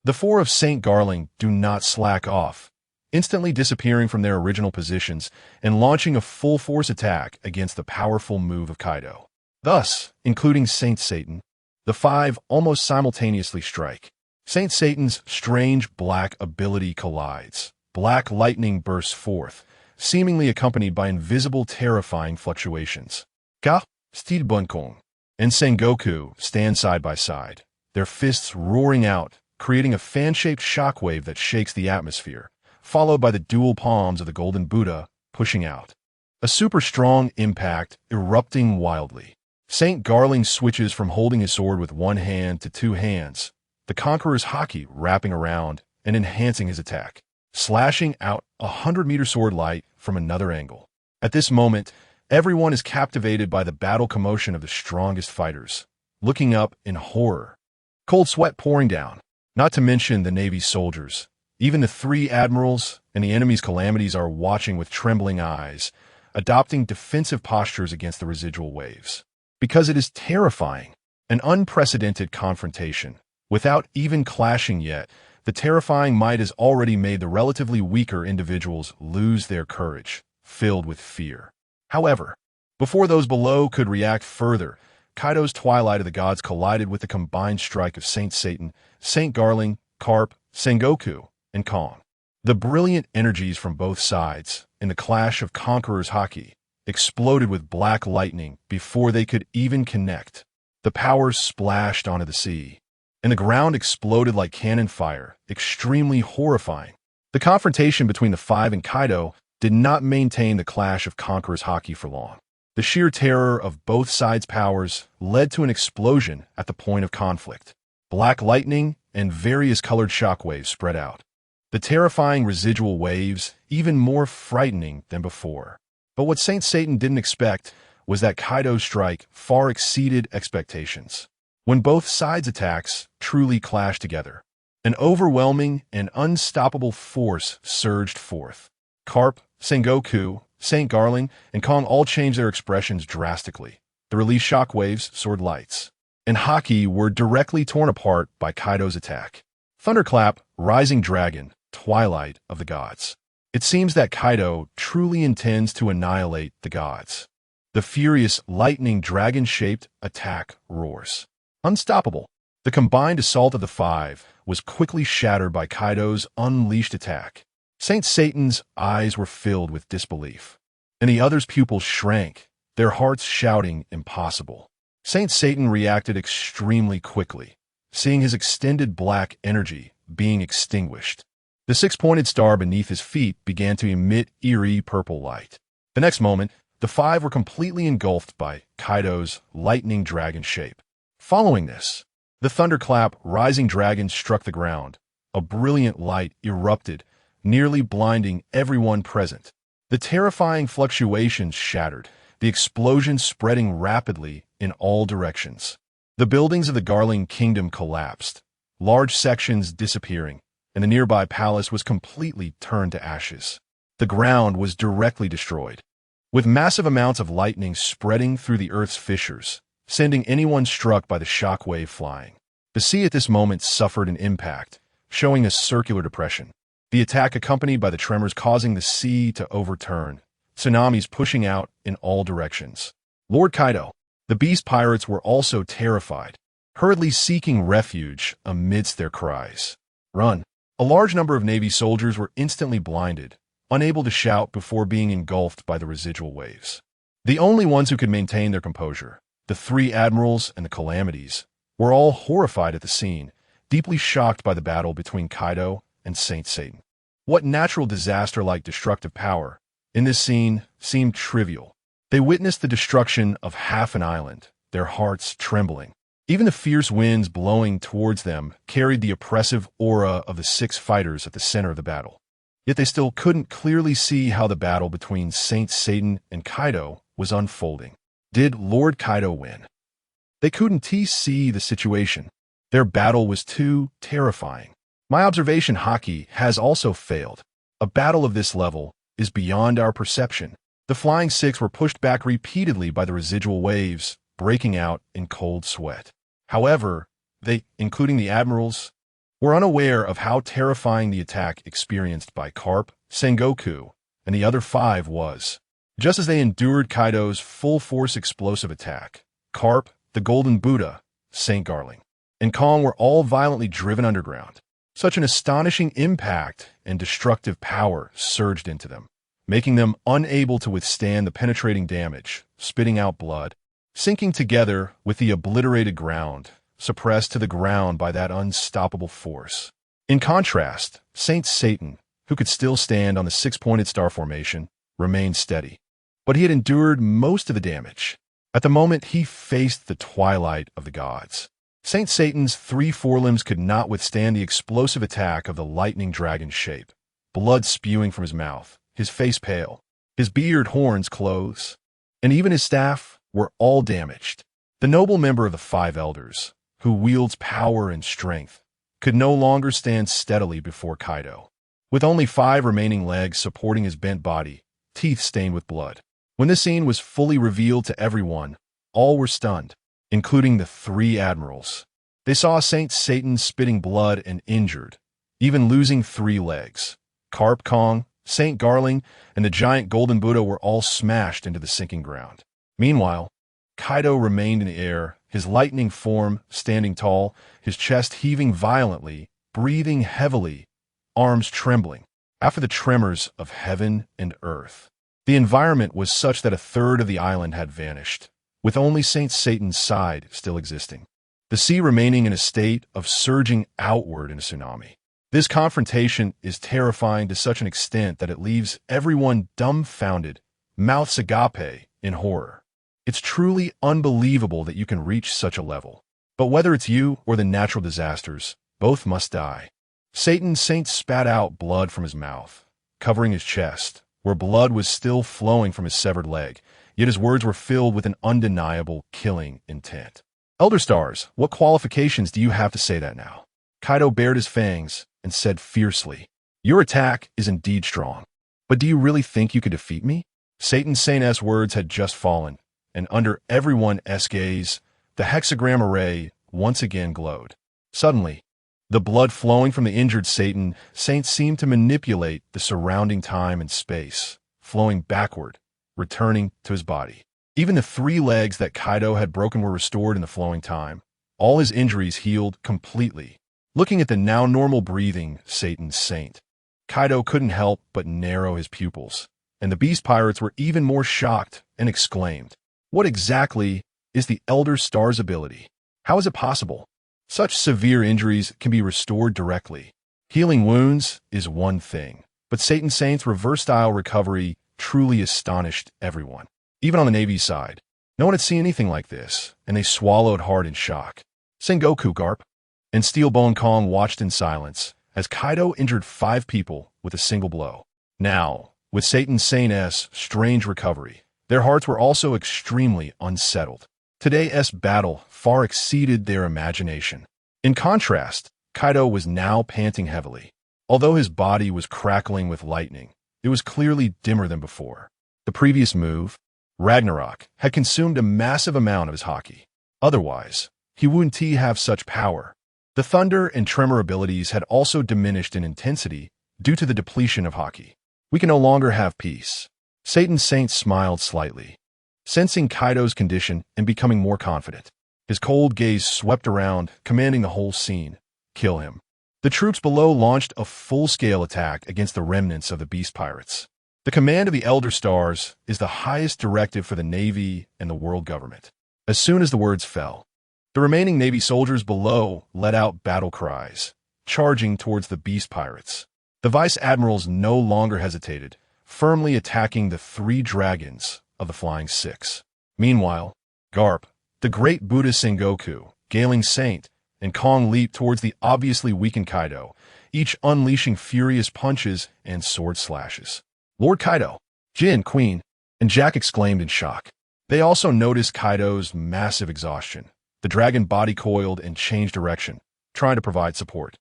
the four of Saint Garling do not slack off, instantly disappearing from their original positions and launching a full-force attack against the powerful move of Kaido. Thus, including Saint Satan, the five almost simultaneously strike. Saint Satan's strange black ability collides. Black lightning bursts forth, seemingly accompanied by invisible terrifying fluctuations. Ka, Stilbunkong, and Sengoku stand side by side, their fists roaring out, creating a fan-shaped shockwave that shakes the atmosphere, followed by the dual palms of the Golden Buddha pushing out. A super strong impact erupting wildly. Saint Garling switches from holding his sword with one hand to two hands, the Conqueror's Haki wrapping around and enhancing his attack, slashing out 100-meter sword light from another angle. At this moment, everyone is captivated by the battle commotion of the strongest fighters, looking up in horror. Cold sweat pouring down, not to mention the Navy's soldiers. Even the three admirals and the enemy's calamities are watching with trembling eyes, adopting defensive postures against the residual waves. Because it is terrifying, an unprecedented confrontation. Without even clashing yet, the terrifying might has already made the relatively weaker individuals lose their courage, filled with fear. However, before those below could react further, Kaido's Twilight of the Gods collided with the combined strike of Saint Satan, Saint Garling, Carp, Sengoku, and Kong. The brilliant energies from both sides, in the clash of Conqueror's Haki, exploded with black lightning before they could even connect. The powers splashed onto the sea, and the ground exploded like cannon fire, extremely horrifying. The confrontation between the five and Kaido did not maintain the clash of Conqueror's Haki for long. The sheer terror of both sides' powers led to an explosion at the point of conflict. Black lightning and various colored shockwaves spread out. The terrifying residual waves even more frightening than before. But what Saint Satan didn't expect was that Kaido's strike far exceeded expectations. When both sides' attacks truly clashed together, an overwhelming and unstoppable force surged forth. Carp, Sengoku, Saint Garling, and Kong all changed their expressions drastically. The released shockwaves, sword lights, and Haki were directly torn apart by Kaido's attack. Thunderclap, Rising Dragon, Twilight of the Gods. It seems that Kaido truly intends to annihilate the gods. The furious lightning dragon-shaped attack roars. Unstoppable. The combined assault of the five was quickly shattered by Kaido's unleashed attack. Saint Satan's eyes were filled with disbelief, and the others' pupils shrank, their hearts shouting impossible. Saint Satan reacted extremely quickly, seeing his extended black energy being extinguished. The six-pointed star beneath his feet began to emit eerie purple light. The next moment, the five were completely engulfed by Kaido's lightning dragon shape. Following this, the thunderclap Rising Dragon struck the ground. A brilliant light erupted, nearly blinding everyone present. The terrifying fluctuations shattered, the explosion spreading rapidly in all directions. The buildings of the Garling Kingdom collapsed, large sections disappearing, and the nearby palace was completely turned to ashes. The ground was directly destroyed, with massive amounts of lightning spreading through the earth's fissures, sending anyone struck by the shockwave flying. The sea at this moment suffered an impact, showing a circular depression. The attack accompanied by the tremors causing the sea to overturn, tsunamis pushing out in all directions. Lord Kaido, the beast pirates were also terrified, hurriedly seeking refuge amidst their cries. Run! A large number of Navy soldiers were instantly blinded, unable to shout before being engulfed by the residual waves. The only ones who could maintain their composure, the three admirals and the calamities, were all horrified at the scene, deeply shocked by the battle between Kaido and Saint Satan. What natural disaster-like destructive power in this scene seemed trivial, They witnessed the destruction of half an island, their hearts trembling. Even the fierce winds blowing towards them carried the oppressive aura of the 6 fighters at the center of the battle. Yet they still couldn't clearly see how the battle between Saint Satan and Kaido was unfolding. Did Lord Kaido win? They couldn't see the situation. Their battle was too terrifying. My observation, Haki, has also failed. A battle of this level is beyond our perception. The Flying Six were pushed back repeatedly by the residual waves, breaking out in cold sweat. However, they, including the admirals, were unaware of how terrifying the attack experienced by Carp, Sengoku, and the other 5 was. Just as they endured Kaido's full-force explosive attack, Carp, the Golden Buddha, Saint Garling, and Kong were all violently driven underground. Such an astonishing impact and destructive power surged into them, making them unable to withstand the penetrating damage, spitting out blood, sinking together with the obliterated ground, suppressed to the ground by that unstoppable force. In contrast, Saint Satan, who could still stand on the 6-pointed star formation, remained steady. But he had endured most of the damage. At the moment, he faced the twilight of the gods. Saint Satan's 3 forelimbs could not withstand the explosive attack of the lightning dragon shape, blood spewing from his mouth, his face pale, his beard, horns, clothes, and even his staff were all damaged. The noble member of the 5 elders, who wields power and strength, could no longer stand steadily before Kaido. With only 5 remaining legs supporting his bent body, teeth stained with blood. When this scene was fully revealed to everyone, all were stunned, including the 3 admirals. They saw Saint Satan spitting blood and injured, even losing 3 legs. Carp, Kong, Saint Garling, and the giant Golden Buddha were all smashed into the sinking ground. Meanwhile, Kaido remained in the air, his lightning form standing tall, his chest heaving violently, breathing heavily, arms trembling. After the tremors of heaven and earth, the environment was such that a third of the island had vanished, with only Saint Satan's side still existing. The sea remaining in a state of surging outward in a tsunami. This confrontation is terrifying to such an extent that it leaves everyone dumbfounded, mouths agape, in horror. It's truly unbelievable that you can reach such a level. But whether it's you or the natural disasters, both must die. Saint spat out blood from his mouth, covering his chest, where blood was still flowing from his severed leg, yet his words were filled with an undeniable killing intent. Elder Stars, what qualifications do you have to say that now? Kaido bared his fangs and said fiercely, "Your attack is indeed strong, but do you really think you could defeat me?" Saint's words had just fallen, and under everyone's gaze, the hexagram array once again glowed. Suddenly, the blood flowing from the injured Saint seemed to manipulate the surrounding time and space, flowing backward, returning to his body. Even the 3 legs that Kaido had broken were restored in the flowing time. All his injuries healed completely. Looking at the now normal breathing Saint, Kaido couldn't help but narrow his pupils, and the beast pirates were even more shocked and exclaimed, "What exactly is the Elder Star's ability? How is it possible? Such severe injuries can be restored directly. Healing wounds is one thing, but Saint's reverse-style recovery truly astonished everyone. Even on the Navy's side, no one had seen anything like this, and they swallowed hard in shock. Sengoku, Garp, and Steelbone Kong watched in silence as Kaido injured 5 people with a single blow. Now, with Saint's strange recovery, their hearts were also extremely unsettled. Today's battle far exceeded their imagination. In contrast, Kaido was now panting heavily. Although his body was crackling with lightning, it was clearly dimmer than before. The previous move, Ragnarok, had consumed a massive amount of his Haki. Otherwise, he wouldn't have such power. The thunder and tremor abilities had also diminished in intensity due to the depletion of Haki. We can no longer have peace. Saint smiled slightly, sensing Kaido's condition and becoming more confident. His cold gaze swept around, commanding the whole scene. Kill him. The troops below launched a full-scale attack against the remnants of the beast pirates. The command of the Elder Stars is the highest directive for the Navy and the world government. As soon as the words fell, the remaining Navy soldiers below let out battle cries, charging towards the beast pirates. The vice admirals no longer hesitated, firmly attacking the 3 dragons, of the Flying Six. Meanwhile, Garp, the great Buddha Sengoku, Gailing Saint, and Kong leaped towards the obviously weakened Kaido, each unleashing furious punches and sword slashes. Lord Kaido, Jin, Queen, and Jack exclaimed in shock. They also noticed Kaido's massive exhaustion. The dragon body coiled and changed direction, trying to provide support.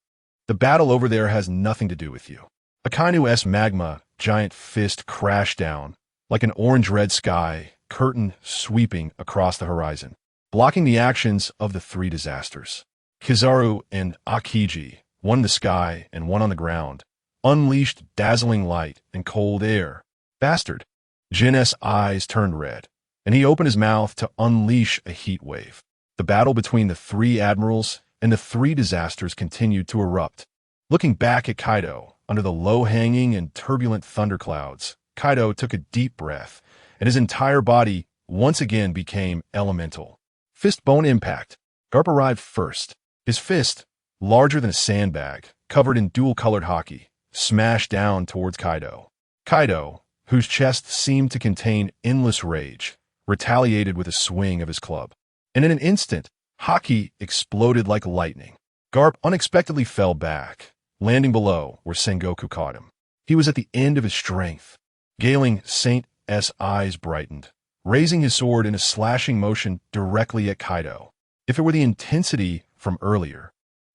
The battle over there has nothing to do with you. Akainu-S magma giant fist crashed down, like an orange-red sky curtain sweeping across the horizon, blocking the actions of the three disasters. Kizaru and Akiji, one in the sky and one on the ground, unleashed dazzling light and cold air. Bastard! Jin's eyes turned red, and he opened his mouth to unleash a heat wave. The battle between the three admirals and the three disasters continued to erupt. Looking back at Kaido, under the low-hanging and turbulent thunderclouds, Kaido took a deep breath, and his entire body once again became elemental. Fist-bone impact. Garp arrived first. His fist, larger than a sandbag, covered in dual-colored Haki, smashed down towards Kaido. Kaido, whose chest seemed to contain endless rage, retaliated with a swing of his club. And in an instant, Haki exploded like lightning. Garp unexpectedly fell back, landing below where Sengoku caught him. He was at the end of his strength. Gailing Saint's eyes brightened, raising his sword in a slashing motion directly at Kaido. If it were the intensity from earlier,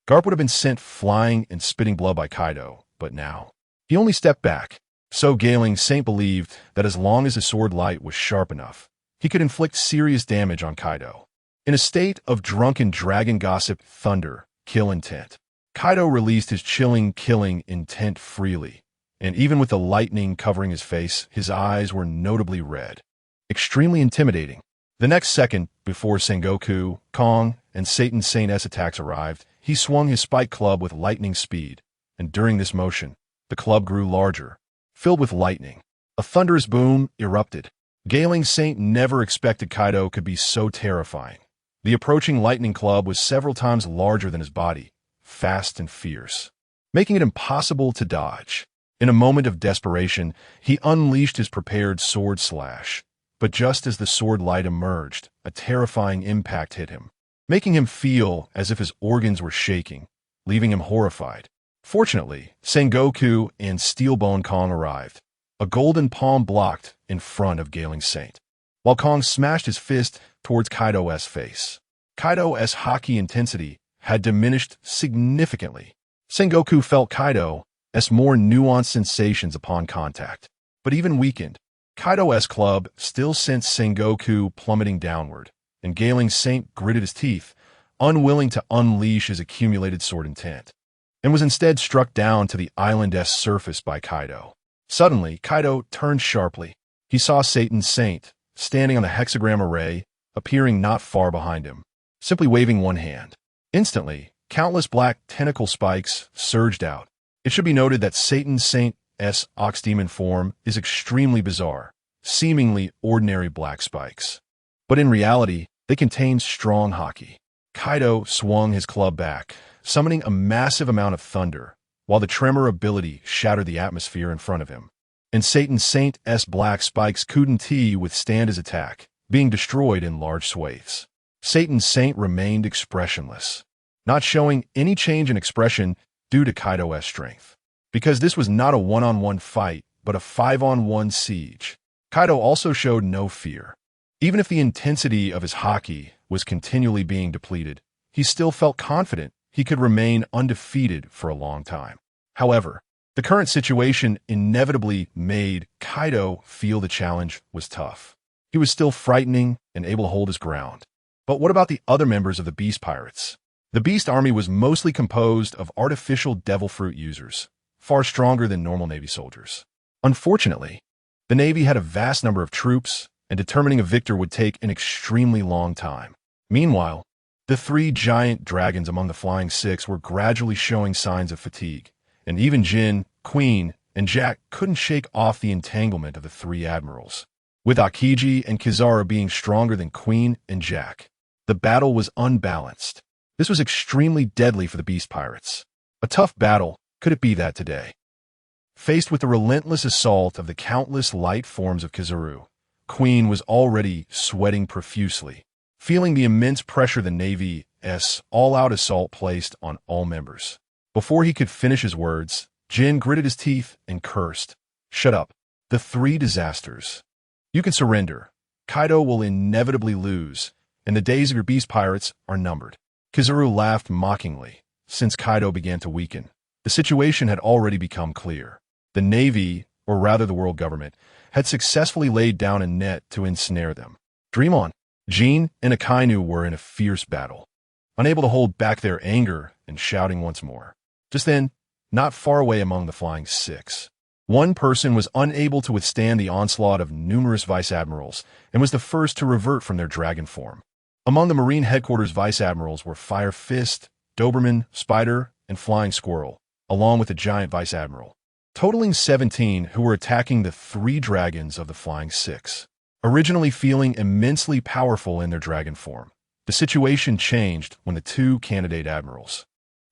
Garp would have been sent flying and spitting blood by Kaido, but now he only stepped back. So Gailing Saint believed that as long as his sword light was sharp enough, he could inflict serious damage on Kaido. In a state of drunken dragon gossip thunder, kill intent, Kaido released his chilling killing intent freely, and even with the lightning covering his face, his eyes were notably red. Extremely intimidating. The next second, before Sengoku, Kong, and Satan Saint's attacks arrived, he swung his spike club with lightning speed, and during this motion, the club grew larger, filled with lightning. A thunderous boom erupted. Gailing Saint never expected Kaido could be so terrifying. The approaching lightning club was several times larger than his body, fast and fierce, making it impossible to dodge. In a moment of desperation, he unleashed his prepared sword slash, but just as the sword light emerged, a terrifying impact hit him, making him feel as if his organs were shaking, leaving him horrified. Fortunately, Sengoku and Steelbone Kong arrived. A golden palm blocked in front of Gailing Saint, while Kong smashed his fist towards Kaido's face. Kaido's Haki intensity had diminished significantly. Sengoku felt Kaido's more nuanced sensations upon contact, but even weakened, Kaido's club still sent Sengoku plummeting downward, and Gailing Saint gritted his teeth, unwilling to unleash his accumulated sword intent, and was instead struck down to the island's surface by Kaido. Suddenly, Kaido turned sharply. He saw Satan Saint, standing on the hexagram array, appearing not far behind him, simply waving one hand. Instantly, countless black tentacle spikes surged out. It should be noted that Satan Saint's ox-demon form is extremely bizarre, seemingly ordinary black spikes. But in reality, they contain strong Haki. Kaido swung his club back, summoning a massive amount of thunder, while the tremor ability shattered the atmosphere in front of him. And Satan Saint's black spikes couldn't withstand his attack, being destroyed in large swathes. Satan Saint remained expressionless, not showing any change in expression due to Kaido's strength. Because this was not a one-on-one fight, but a 5-on-1 siege, Kaido also showed no fear. Even if the intensity of his Haki was continually being depleted, he still felt confident he could remain undefeated for a long time. However, the current situation inevitably made Kaido feel the challenge was tough. He was still frightening and able to hold his ground. But what about the other members of the Beast Pirates? The Beast Army was mostly composed of artificial devil fruit users, far stronger than normal Navy soldiers. Unfortunately, the Navy had a vast number of troops, and determining a victor would take an extremely long time. Meanwhile, the three giant dragons among the Flying Six were gradually showing signs of fatigue, and even Jin, Queen, and Jack couldn't shake off the entanglement of the three admirals. With Akiji and Kizaru being stronger than Queen and Jack, the battle was unbalanced. This was extremely deadly for the Beast Pirates. A tough battle, could it be that today? Faced with the relentless assault of the countless light forms of Kizaru, Queen was already sweating profusely, feeling the immense pressure the Navy's all-out assault placed on all members. Before he could finish his words, Jin gritted his teeth and cursed. "Shut up. The three disasters. You can surrender. Kaido will inevitably lose, and the days of your beast pirates are numbered." Kizaru laughed mockingly. Since Kaido began to weaken, the situation had already become clear. The Navy, or rather the world government, had successfully laid down a net to ensnare them. Dream on. Jin and Akainu were in a fierce battle, unable to hold back their anger and shouting once more. Just then, not far away among the Flying Six, one person was unable to withstand the onslaught of numerous vice-admirals and was the first to revert from their dragon form. Among the Marine Headquarters vice-admirals were Fire Fist, Doberman, Spider, and Flying Squirrel, along with a giant vice-admiral, totaling 17 who were attacking the three dragons of the Flying Six. Originally feeling immensely powerful in their dragon form, the situation changed when the two candidate admirals,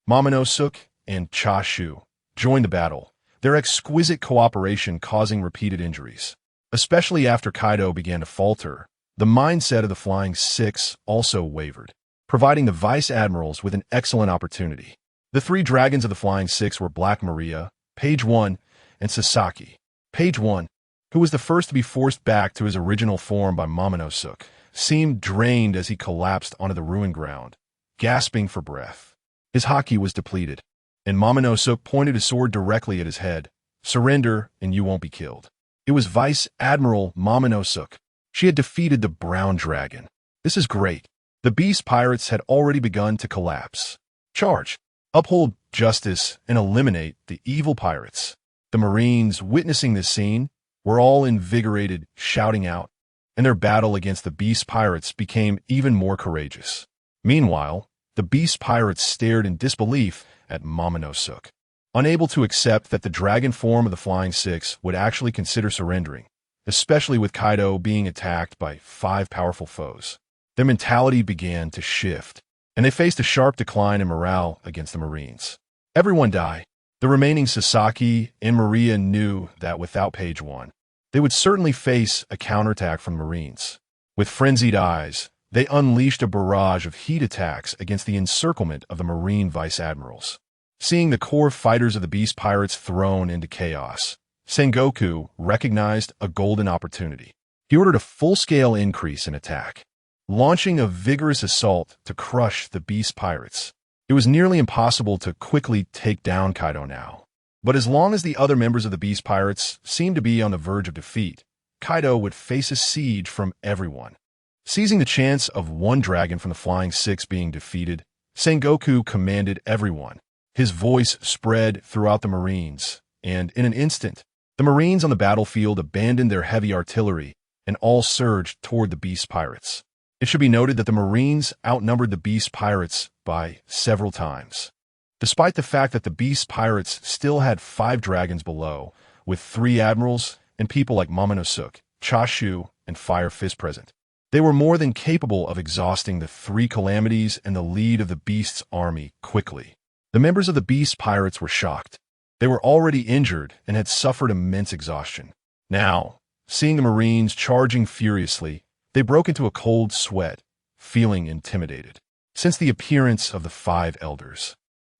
Momonosuke and Chashu, joined the battle, their exquisite cooperation causing repeated injuries. Especially after Kaido began to falter, the mindset of the Flying Six also wavered, providing the vice-admirals with an excellent opportunity. The three dragons of the Flying Six were Black Maria, Page 1, and Sasaki. Page 1, who was the first to be forced back to his original form by Momonosuke, seemed drained as he collapsed onto the ruined ground, gasping for breath. His Haki was depleted, and Momonosuke pointed his sword directly at his head. "Surrender, and you won't be killed." It was Vice Admiral Momonosuke. She had defeated the Brown Dragon. This is great. The Beast Pirates had already begun to collapse. Charge, uphold justice, and eliminate the evil pirates. The Marines, witnessing this scene, were all invigorated, shouting out, and their battle against the Beast Pirates became even more courageous. Meanwhile, the Beast Pirates stared in disbelief at Momonosuke, unable to accept that the dragon form of the Flying Six would actually consider surrendering, especially with Kaido being attacked by 5 powerful foes. Their mentality began to shift, and they faced a sharp decline in morale against the Marines. Everyone died. The remaining Sasaki and Maria knew that without Page 1, they would certainly face a counterattack from the Marines. With frenzied eyes, they unleashed a barrage of heat attacks against the encirclement of the Marine vice-admirals. Seeing the core fighters of the Beast Pirates thrown into chaos, Sengoku recognized a golden opportunity. He ordered a full-scale increase in attack, launching a vigorous assault to crush the Beast Pirates. It was nearly impossible to quickly take down Kaido now. But as long as the other members of the Beast Pirates seemed to be on the verge of defeat, Kaido would face a siege from everyone. Seizing the chance of one dragon from the Flying Six being defeated, Sengoku commanded everyone. His voice spread throughout the Marines, and in an instant, the Marines on the battlefield abandoned their heavy artillery and all surged toward the Beast Pirates. It should be noted that the Marines outnumbered the Beast Pirates by several times. Despite the fact that the Beast Pirates still had 5 dragons below, with 3 admirals and people like Momonosuke, Chashu, and Fire Fist present, they were more than capable of exhausting the 3 calamities and the lead of the Beast's army quickly. The members of the Beast Pirates were shocked. They were already injured and had suffered immense exhaustion. Now, seeing the Marines charging furiously, they broke into a cold sweat, feeling intimidated. Since the appearance of the 5 elders,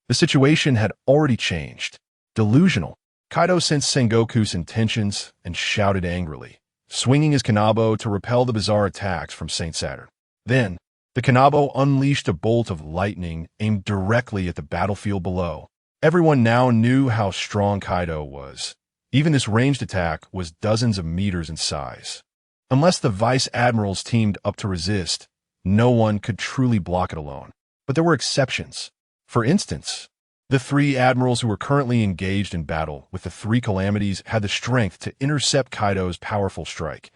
the situation had already changed. Delusional, Kaido sensed Sengoku's intentions and shouted angrily, swinging his Kanabo to repel the bizarre attacks from Saint Saturn. Then, the Kanabo unleashed a bolt of lightning aimed directly at the battlefield below. Everyone now knew how strong Kaido was. Even this ranged attack was dozens of meters in size. Unless the vice-admirals teamed up to resist, no one could truly block it alone. But there were exceptions. For instance, the 3 admirals who were currently engaged in battle with the 3 calamities had the strength to intercept Kaido's powerful strike,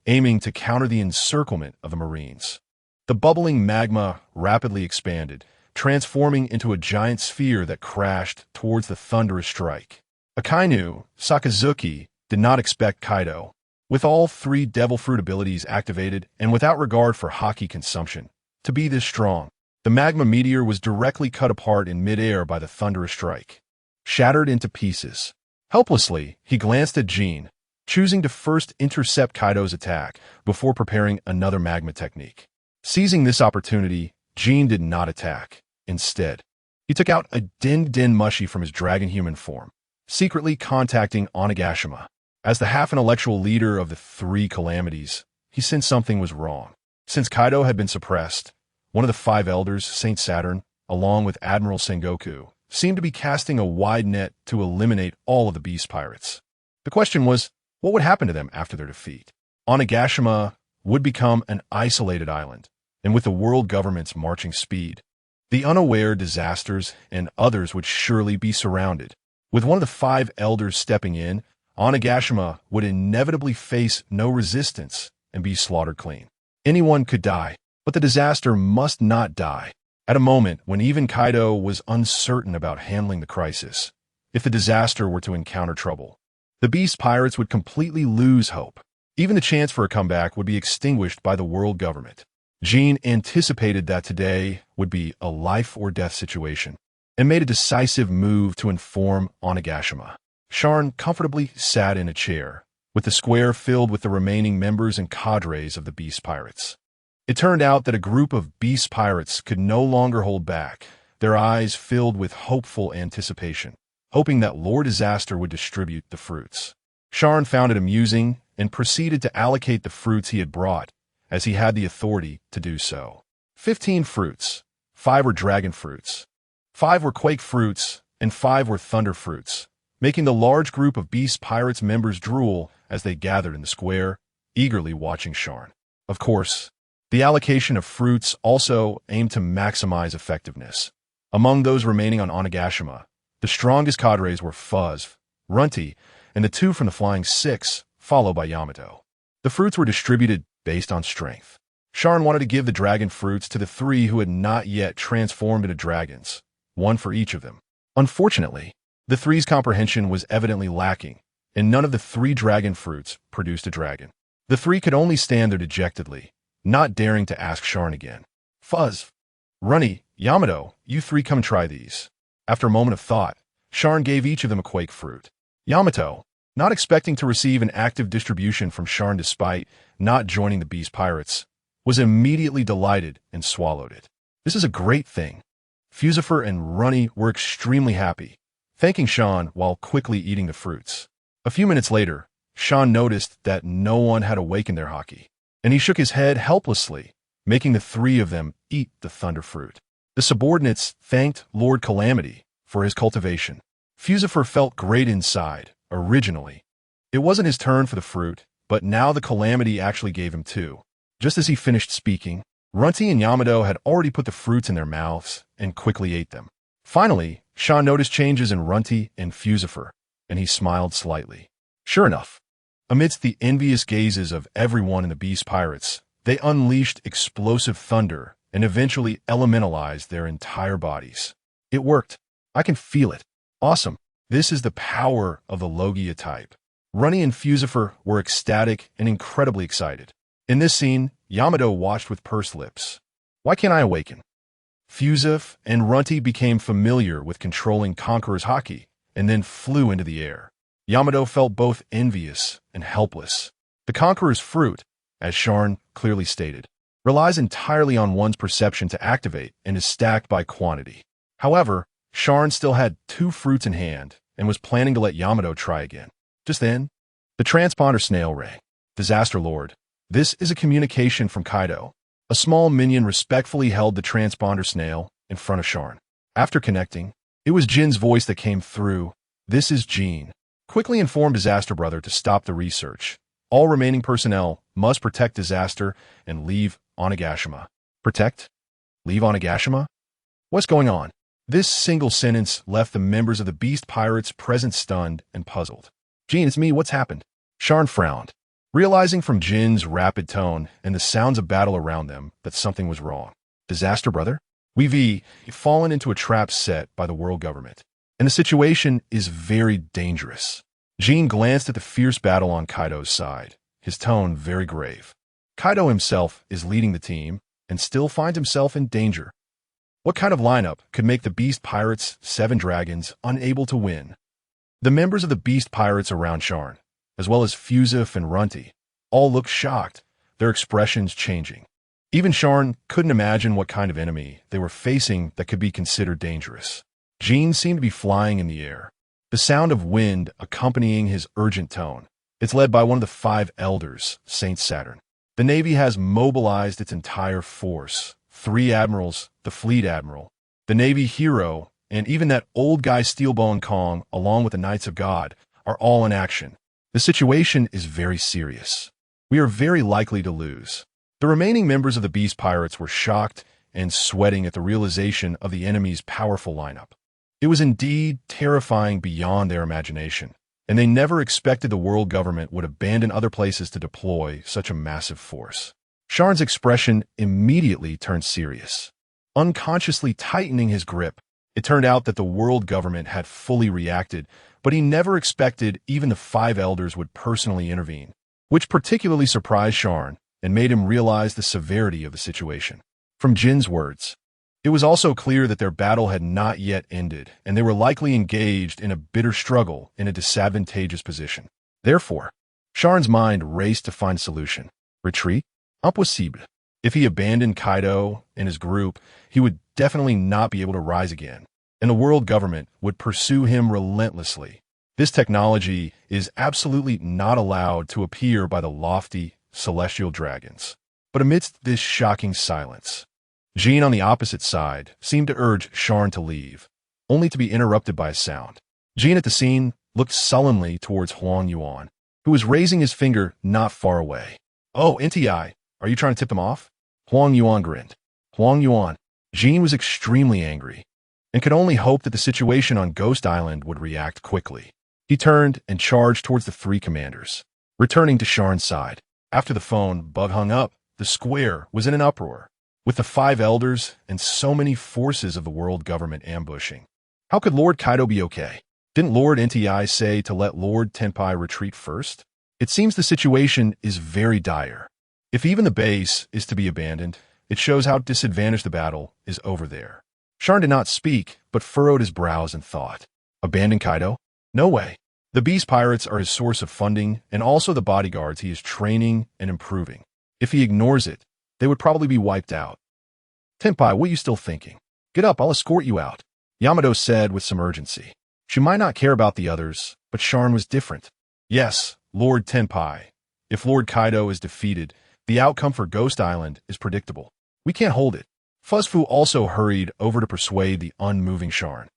aiming to counter the encirclement of the Marines. The bubbling magma rapidly expanded, transforming into a giant sphere that crashed towards the thunderous strike. Akainu, Sakazuki, did not expect Kaido, with all 3 devil fruit abilities activated and without regard for Haki consumption, to be this strong. The magma meteor was directly cut apart in midair by the thunderous strike, shattered into pieces. Helplessly, he glanced at Jin, choosing to first intercept Kaido's attack before preparing another magma technique. Seizing this opportunity, Jin did not attack. Instead, he took out a Din Mushi from his dragon-human form, secretly contacting Onigashima. As the half-intellectual leader of the three calamities, he sensed something was wrong. Since Kaido had been suppressed, one of the five elders, Saint Saturn, along with Admiral Sengoku, seemed to be casting a wide net to eliminate all of the beast pirates. The question was, what would happen to them after their defeat? Onigashima would become an isolated island, and with the world government's marching speed, the unaware disasters and others would surely be surrounded. With one of the five elders stepping in, Onigashima would inevitably face no resistance and be slaughtered clean. Anyone could die, but the disaster must not die. At a moment when even Kaido was uncertain about handling the crisis, if the disaster were to encounter trouble, the beast pirates would completely lose hope. Even the chance for a comeback would be extinguished by the world government. Jin anticipated that today would be a life-or-death situation and made a decisive move to inform Onigashima. Sharn comfortably sat in a chair, with the square filled with the remaining members and cadres of the beast pirates. It turned out that a group of beast pirates could no longer hold back, their eyes filled with hopeful anticipation, hoping that Lord Disaster would distribute the fruits. Sharn found it amusing and proceeded to allocate the fruits he had brought, as he had the authority to do so. 15 fruits, 5 were dragon fruits, 5 were quake fruits, and 5 were thunder fruits, making the large group of beast pirates members drool as they gathered in the square, eagerly watching Sharn. Of course, the allocation of fruits also aimed to maximize effectiveness. Among those remaining on Onigashima, the strongest cadres were Fuzz, Runty, and the 2 from the Flying Six, followed by Yamato. The fruits were distributed based on strength. Sharn wanted to give the dragon fruits to the 3 who had not yet transformed into dragons, 1 for each of them. Unfortunately, the 3's comprehension was evidently lacking, and none of the 3 dragon fruits produced a dragon. The 3 could only stand there dejectedly, not daring to ask Sharn again. Fuzz, Runny, Yamato, you 3 come try these. After a moment of thought, Sharn gave each of them a quake fruit. Yamato, not expecting to receive an active distribution from Sharn despite not joining the beast pirates, was immediately delighted and swallowed it. This is a great thing. Fusifer and Runny were extremely happy, thanking Sharn while quickly eating the fruits. A few minutes later, Sharn noticed that no one had awakened their Haki, and he shook his head helplessly, making the 3 of them eat the thunder fruit. The subordinates thanked Lord Calamity for his cultivation. Fusifer felt great inside, originally. It wasn't his turn for the fruit, but now the Calamity actually gave him 2. Just as he finished speaking, Runty and Yamato had already put the fruits in their mouths and quickly ate them. Finally, Sharn noticed changes in Runty and Fusifer, and he smiled slightly. Sure enough, amidst the envious gazes of everyone in the beast pirates, they unleashed explosive thunder and eventually elementalized their entire bodies. It worked. I can feel it. Awesome. This is the power of the Logia type. Runny and Fusifer were ecstatic and incredibly excited. In this scene, Yamato watched with pursed lips. Why can't I awaken? Fusif and Runty became familiar with controlling Conqueror's Haki and then flew into the air. Yamato felt both envious and helpless. The Conqueror's fruit, as Sharn clearly stated, relies entirely on one's perception to activate and is stacked by quantity. However, Sharn still had 2 fruits in hand and was planning to let Yamato try again. Just then, the transponder snail rang. Disaster Lord, this is a communication from Kaido. A small minion respectfully held the transponder snail in front of Sharn. After connecting, it was Jin's voice that came through. This is Jin. Quickly inform Disaster Brother to stop the research. All remaining personnel must protect Disaster and leave Onigashima. Protect? Leave Onigashima? What's going on? This single sentence left the members of the beast pirates present stunned and puzzled. Jin, it's me, what's happened? Sharn frowned, realizing from Jin's rapid tone and the sounds of battle around them that something was wrong. Disaster Brother? We've fallen into a trap set by the world government, and the situation is very dangerous. Jin glanced at the fierce battle on Kaido's side, his tone very grave. Kaido himself is leading the team and still finds himself in danger. What kind of lineup could make the beast pirates, 7 dragons, unable to win? The members of the beast pirates around Sharn, as well as Fusif and Runty, all looked shocked, their expressions changing. Even Sharn couldn't imagine what kind of enemy they were facing that could be considered dangerous. Jean seemed to be flying in the air, the sound of wind accompanying his urgent tone. It's led by one of the 5 elders, Saint Saturn. The Navy has mobilized its entire force. 3 admirals, the fleet admiral, the Navy hero, and even that old guy Steelbone Kong, along with the Knights of God, are all in action. The situation is very serious. We are very likely to lose. The remaining members of the Beast Pirates were shocked and sweating at the realization of the enemy's powerful lineup. It was indeed terrifying beyond their imagination, and they never expected the world government would abandon other places to deploy such a massive force. Sharn's expression immediately turned serious. Unconsciously tightening his grip, it turned out that the world government had fully reacted, but he never expected even the 5 elders would personally intervene, which particularly surprised Sharn and made him realize the severity of the situation. From Jin's words, it was also clear that their battle had not yet ended, and they were likely engaged in a bitter struggle in a disadvantageous position. Therefore, Sharn's mind raced to find a solution. Retreat? Impossible. If he abandoned Kaido and his group, he would definitely not be able to rise again, and the world government would pursue him relentlessly. This technology is absolutely not allowed to appear by the lofty, celestial dragons. But amidst this shocking silence, Jean on the opposite side seemed to urge Sharn to leave, only to be interrupted by a sound. Jean at the scene looked sullenly towards Huang Yuan, who was raising his finger not far away. "Oh, NTI, are you trying to tip them off?" Huang Yuan grinned. Huang Yuan. Jean was extremely angry, and could only hope that the situation on Ghost Island would react quickly. He turned and charged towards the 3 commanders, returning to Sharn's side. After the phone bug hung up, the square was in an uproar, with the 5 elders and so many forces of the world government ambushing. How could Lord Kaido be okay? Didn't Lord NTI say to let Lord Tenpai retreat first? It seems the situation is very dire. If even the base is to be abandoned, it shows how disadvantaged the battle is over there. Sharn did not speak, but furrowed his brows in thought. Abandon Kaido? No way. The Beast Pirates are his source of funding and also the bodyguards he is training and improving. If he ignores it, they would probably be wiped out. Tenpai, what are you still thinking? Get up, I'll escort you out, Yamato said with some urgency. She might not care about the others, but Sharn was different. Yes, Lord Tenpai. If Lord Kaido is defeated, the outcome for Ghost Island is predictable. We can't hold it. Fuzzfu also hurried over to persuade the unmoving Sharn.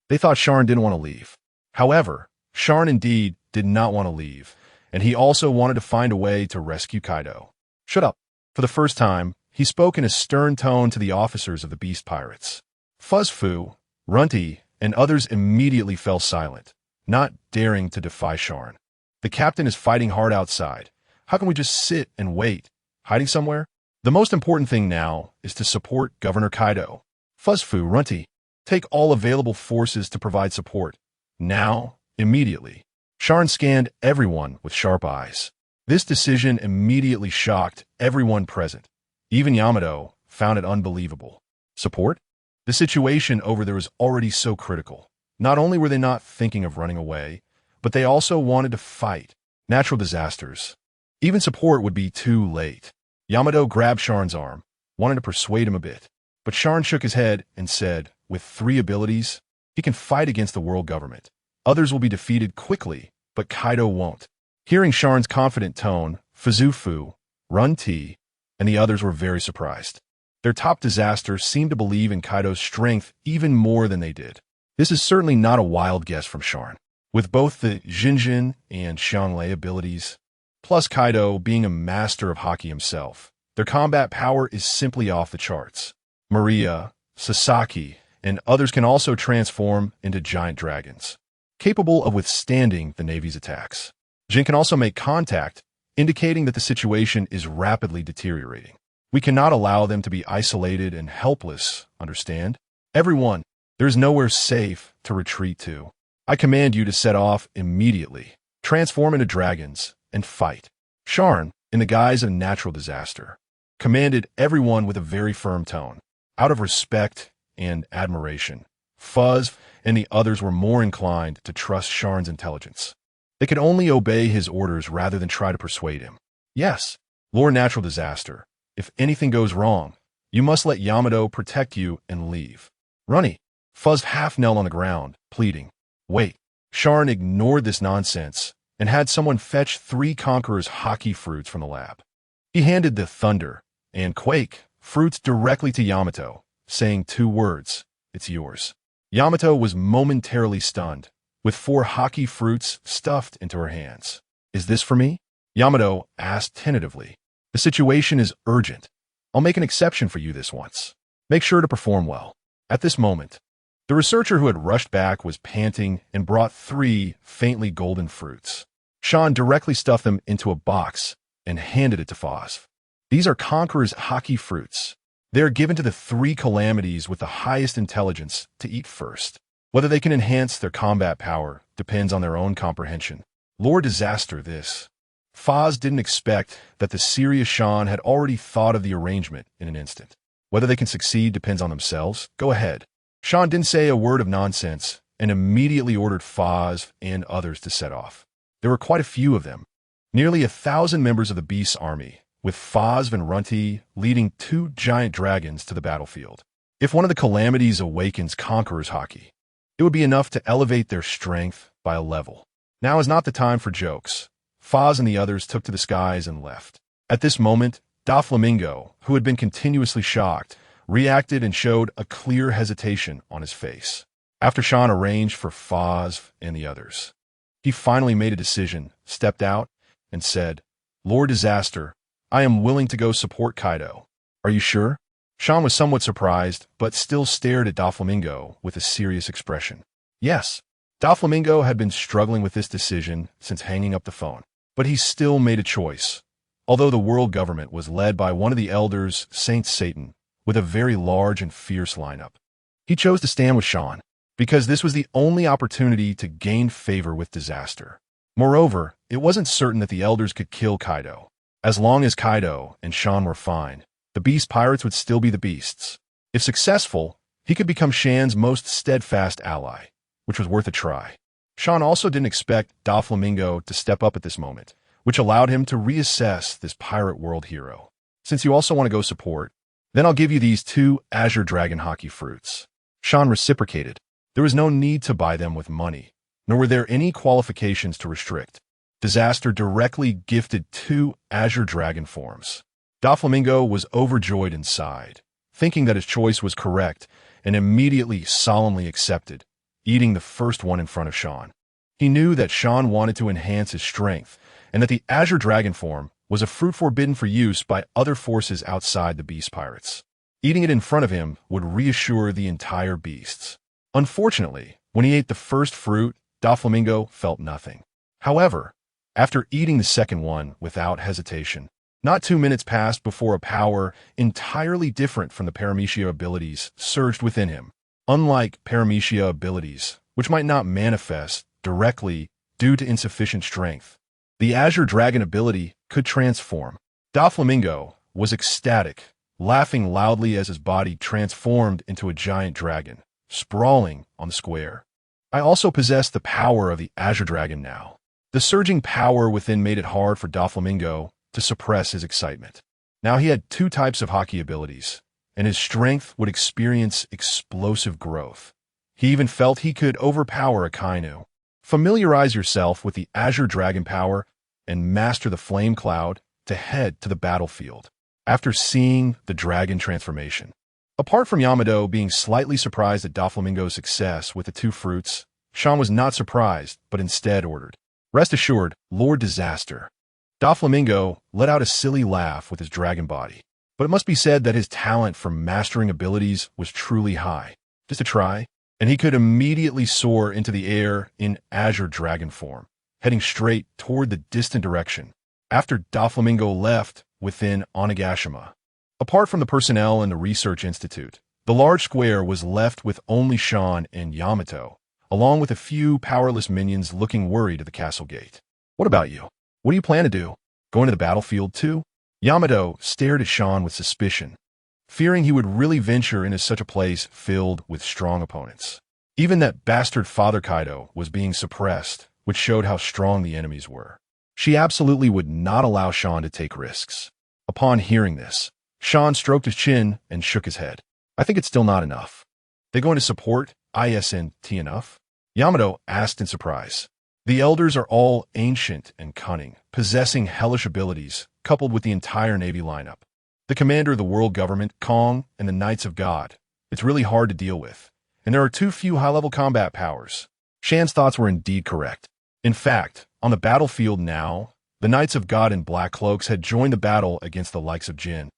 They thought Sharn didn't want to leave. However, Sharn indeed did not want to leave, and he also wanted to find a way to rescue Kaido. Shut up. For the first time, he spoke in a stern tone to the officers of the Beast Pirates. Fuzzfu, Runty, and others immediately fell silent, not daring to defy Sharn. The captain is fighting hard outside. How can we just sit and wait? Hiding somewhere? The most important thing now is to support Governor Kaido. Fuzzfu, Runty, take all available forces to provide support. Now, immediately. Sharn scanned everyone with sharp eyes. This decision immediately shocked everyone present. Even Yamato found it unbelievable. Support? The situation over there was already so critical. Not only were they not thinking of running away, but they also wanted to fight. Natural disasters. Even support would be too late. Yamato grabbed Sharn's arm, wanted to persuade him a bit. But Sharn shook his head and said, with 3 abilities, he can fight against the world government. Others will be defeated quickly, but Kaido won't. Hearing Sharn's confident tone, Fuzufu, Run-T, and the others were very surprised. Their top disasters seemed to believe in Kaido's strength even more than they did. This is certainly not a wild guess from Sharn. With both the Jinjin and Xianglei abilities, plus Kaido being a master of Haki himself, their combat power is simply off the charts. Maria, Sasaki, and others can also transform into giant dragons, capable of withstanding the Navy's attacks. Jin can also make contact, indicating that the situation is rapidly deteriorating. We cannot allow them to be isolated and helpless, understand? Everyone, there is nowhere safe to retreat to. I command you to set off immediately, transform into dragons, and fight. Sharn, in the guise of natural disaster, commanded everyone with a very firm tone, out of respect and admiration. Fuzz and the others were more inclined to trust Sharn's intelligence. They could only obey his orders rather than try to persuade him. Yes, Lord Natural Disaster, if anything goes wrong, you must let Yamato protect you and leave. Runny fuzzed half-knell on the ground, pleading. Wait. Sharn ignored this nonsense and had someone fetch 3 Conqueror's Haki fruits from the lab. He handed the Thunder and Quake fruits directly to Yamato, saying 2 words, "It's yours." Yamato was momentarily stunned, with 4 Haki fruits stuffed into her hands. Is this for me? Yamato asked tentatively. The situation is urgent. I'll make an exception for you this once. Make sure to perform well. At this moment, the researcher who had rushed back was panting and brought 3 faintly golden fruits. Sharn directly stuffed them into a box and handed it to Foz. These are Conqueror's Haki fruits. They are given to the 3 calamities with the highest intelligence to eat first. Whether they can enhance their combat power depends on their own comprehension. Lord Disaster, this. Foz didn't expect that the serious Sharn had already thought of the arrangement in an instant. Whether they can succeed depends on themselves. Go ahead. Sharn didn't say a word of nonsense and immediately ordered Foz and others to set off. There were quite a few of them, nearly 1,000 members of the Beast's army, with Foz and Runty leading 2 giant dragons to the battlefield. If one of the calamities awakens Conqueror's Haki, it would be enough to elevate their strength by a level. Now is not the time for jokes. Foz and the others took to the skies and left. At this moment, Doflamingo, who had been continuously shocked, reacted and showed a clear hesitation on his face. After Sharn arranged for Foz and the others, he finally made a decision, stepped out, and said, Lord Disaster, I am willing to go support Kaido. Are you sure? Sharn was somewhat surprised, but still stared at Doflamingo with a serious expression. Yes. Doflamingo had been struggling with this decision since hanging up the phone, but he still made a choice. Although the world government was led by one of the elders, Saint Satan, with a very large and fierce lineup, he chose to stand with Sharn, because this was the only opportunity to gain favor with Disaster. Moreover, it wasn't certain that the elders could kill Kaido. As long as Kaido and Sharn were fine, the Beast Pirates would still be the Beasts. If successful, he could become Shan's most steadfast ally, which was worth a try. Sharn also didn't expect Doflamingo to step up at this moment, which allowed him to reassess this pirate world hero. Since you also want to go support, then I'll give you these 2 Azure Dragon Haki fruits. Sharn reciprocated. There was no need to buy them with money, nor were there any qualifications to restrict. Disaster directly gifted 2 Azure Dragon forms. Doflamingo was overjoyed and sighed, thinking that his choice was correct, and immediately solemnly accepted, eating the first one in front of Sharn. He knew that Sharn wanted to enhance his strength, and that the Azure Dragon form was a fruit forbidden for use by other forces outside the Beast Pirates. Eating it in front of him would reassure the entire beasts. Unfortunately, when he ate the first fruit, Doflamingo felt nothing. However, after eating the second one without hesitation, not 2 minutes passed before a power entirely different from the Paramecia abilities surged within him. Unlike Paramecia abilities, which might not manifest directly due to insufficient strength, the Azure Dragon ability could transform. Doflamingo was ecstatic, laughing loudly as his body transformed into a giant dragon, sprawling on the square. I also possess the power of the Azure Dragon now. The surging power within made it hard for Doflamingo to suppress his excitement. Now he had 2 types of Haki abilities, and his strength would experience explosive growth. He even felt he could overpower a Kainu. Familiarize yourself with the Azure Dragon power and master the Flame Cloud to head to the battlefield. After seeing the dragon transformation, apart from Yamato being slightly surprised at Doflamingo's success with the 2 fruits, Sharn was not surprised, but instead ordered, Rest assured, Lord Disaster. Doflamingo let out a silly laugh with his dragon body, but it must be said that his talent for mastering abilities was truly high. Just a try, and he could immediately soar into the air in Azure Dragon form, heading straight toward the distant direction. After Doflamingo left within Onigashima, apart from the personnel in the Research Institute, the large square was left with only Sharn and Yamato, along with a few powerless minions looking worried at the castle gate. What about you? What do you plan to do? Going to the battlefield too? Yamato stared at Sharn with suspicion, fearing he would really venture into such a place filled with strong opponents. Even that bastard Father Kaido was being suppressed which showed how strong the enemies were. She absolutely would not allow Sharn to take risks. Upon hearing this, Sharn stroked his chin and shook his head. I think it's still not enough. They going to support isn't enough? Yamato asked in surprise. The elders are all ancient and cunning, possessing hellish abilities, coupled with the entire Navy lineup. The commander of the world government, Kong, and the Knights of God. It's really hard to deal with. And there are too few high-level combat powers. Shan's thoughts were indeed correct. In fact, on the battlefield now, the Knights of God in black cloaks had joined the battle against the likes of Jin,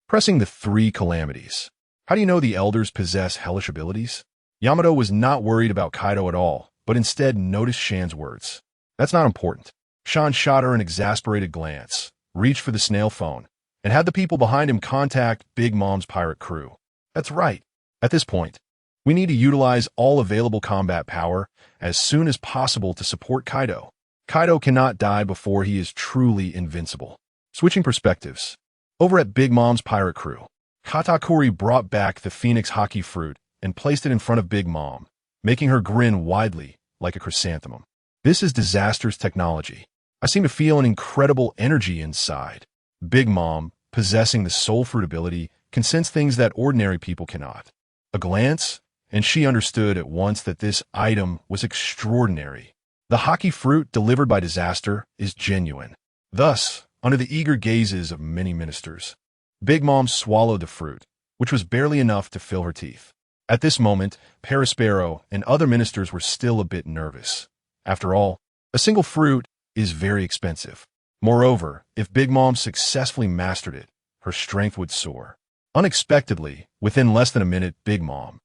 pressing the three calamities. How do you know the elders possess hellish abilities? Yamato was not worried about Kaido at all, but instead noticed Shan's words. That's not important. Shan shot her an exasperated glance, reached for the snail phone, and had the people behind him contact Big Mom's pirate crew. That's right. At this point, we need to utilize all available combat power as soon as possible to support Kaido. Kaido cannot die before he is truly invincible. Switching perspectives. Over at Big Mom's pirate crew, Katakuri brought back the Phoenix Haki fruit and placed it in front of Big Mom, making her grin widely like a chrysanthemum. This is Disaster's technology. I seem to feel an incredible energy inside. Big Mom, possessing the soul fruit ability, can sense things that ordinary people cannot. A glance, and she understood at once that this item was extraordinary. The Haki fruit delivered by Disaster is genuine. Thus, under the eager gazes of many ministers, Big Mom swallowed the fruit, which was barely enough to fill her teeth. At this moment, Perispero and other ministers were still a bit nervous. After all, a single fruit is very expensive. Moreover, if Big Mom successfully mastered it, her strength would soar. Unexpectedly, within less than a minute, Big Mom,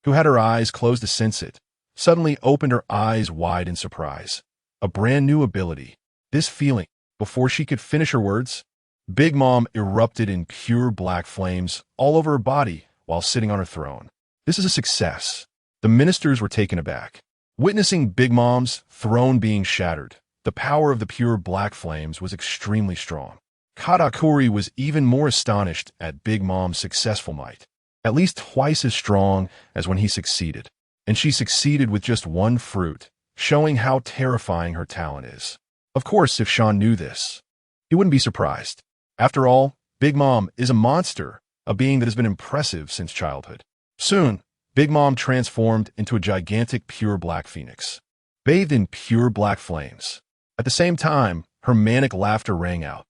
who had her eyes closed to sense it, suddenly opened her eyes wide in surprise. A brand new ability. This feeling, before she could finish her words, Big Mom erupted in pure black flames all over her body while sitting on her throne. This is a success. The ministers were taken aback. Witnessing Big Mom's throne being shattered, the power of the pure black flames was extremely strong. Katakuri was even more astonished at Big Mom's successful might, at least twice as strong as when he succeeded. And she succeeded with just one fruit, showing how terrifying her talent is. Of course, if Shan knew this, he wouldn't be surprised. After all, Big Mom is a monster, a being that has been impressive since childhood. Soon, Big Mom transformed into a gigantic pure black phoenix, bathed in pure black flames. At the same time, her manic laughter rang out.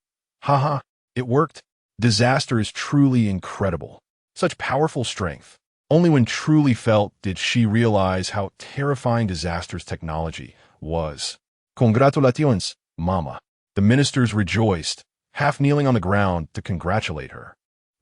Haha, it worked. Disaster is truly incredible. Such powerful strength. Only when truly felt did she realize how terrifying Disaster's technology was. Congratulations, Mama. The ministers rejoiced, half kneeling on the ground to congratulate her.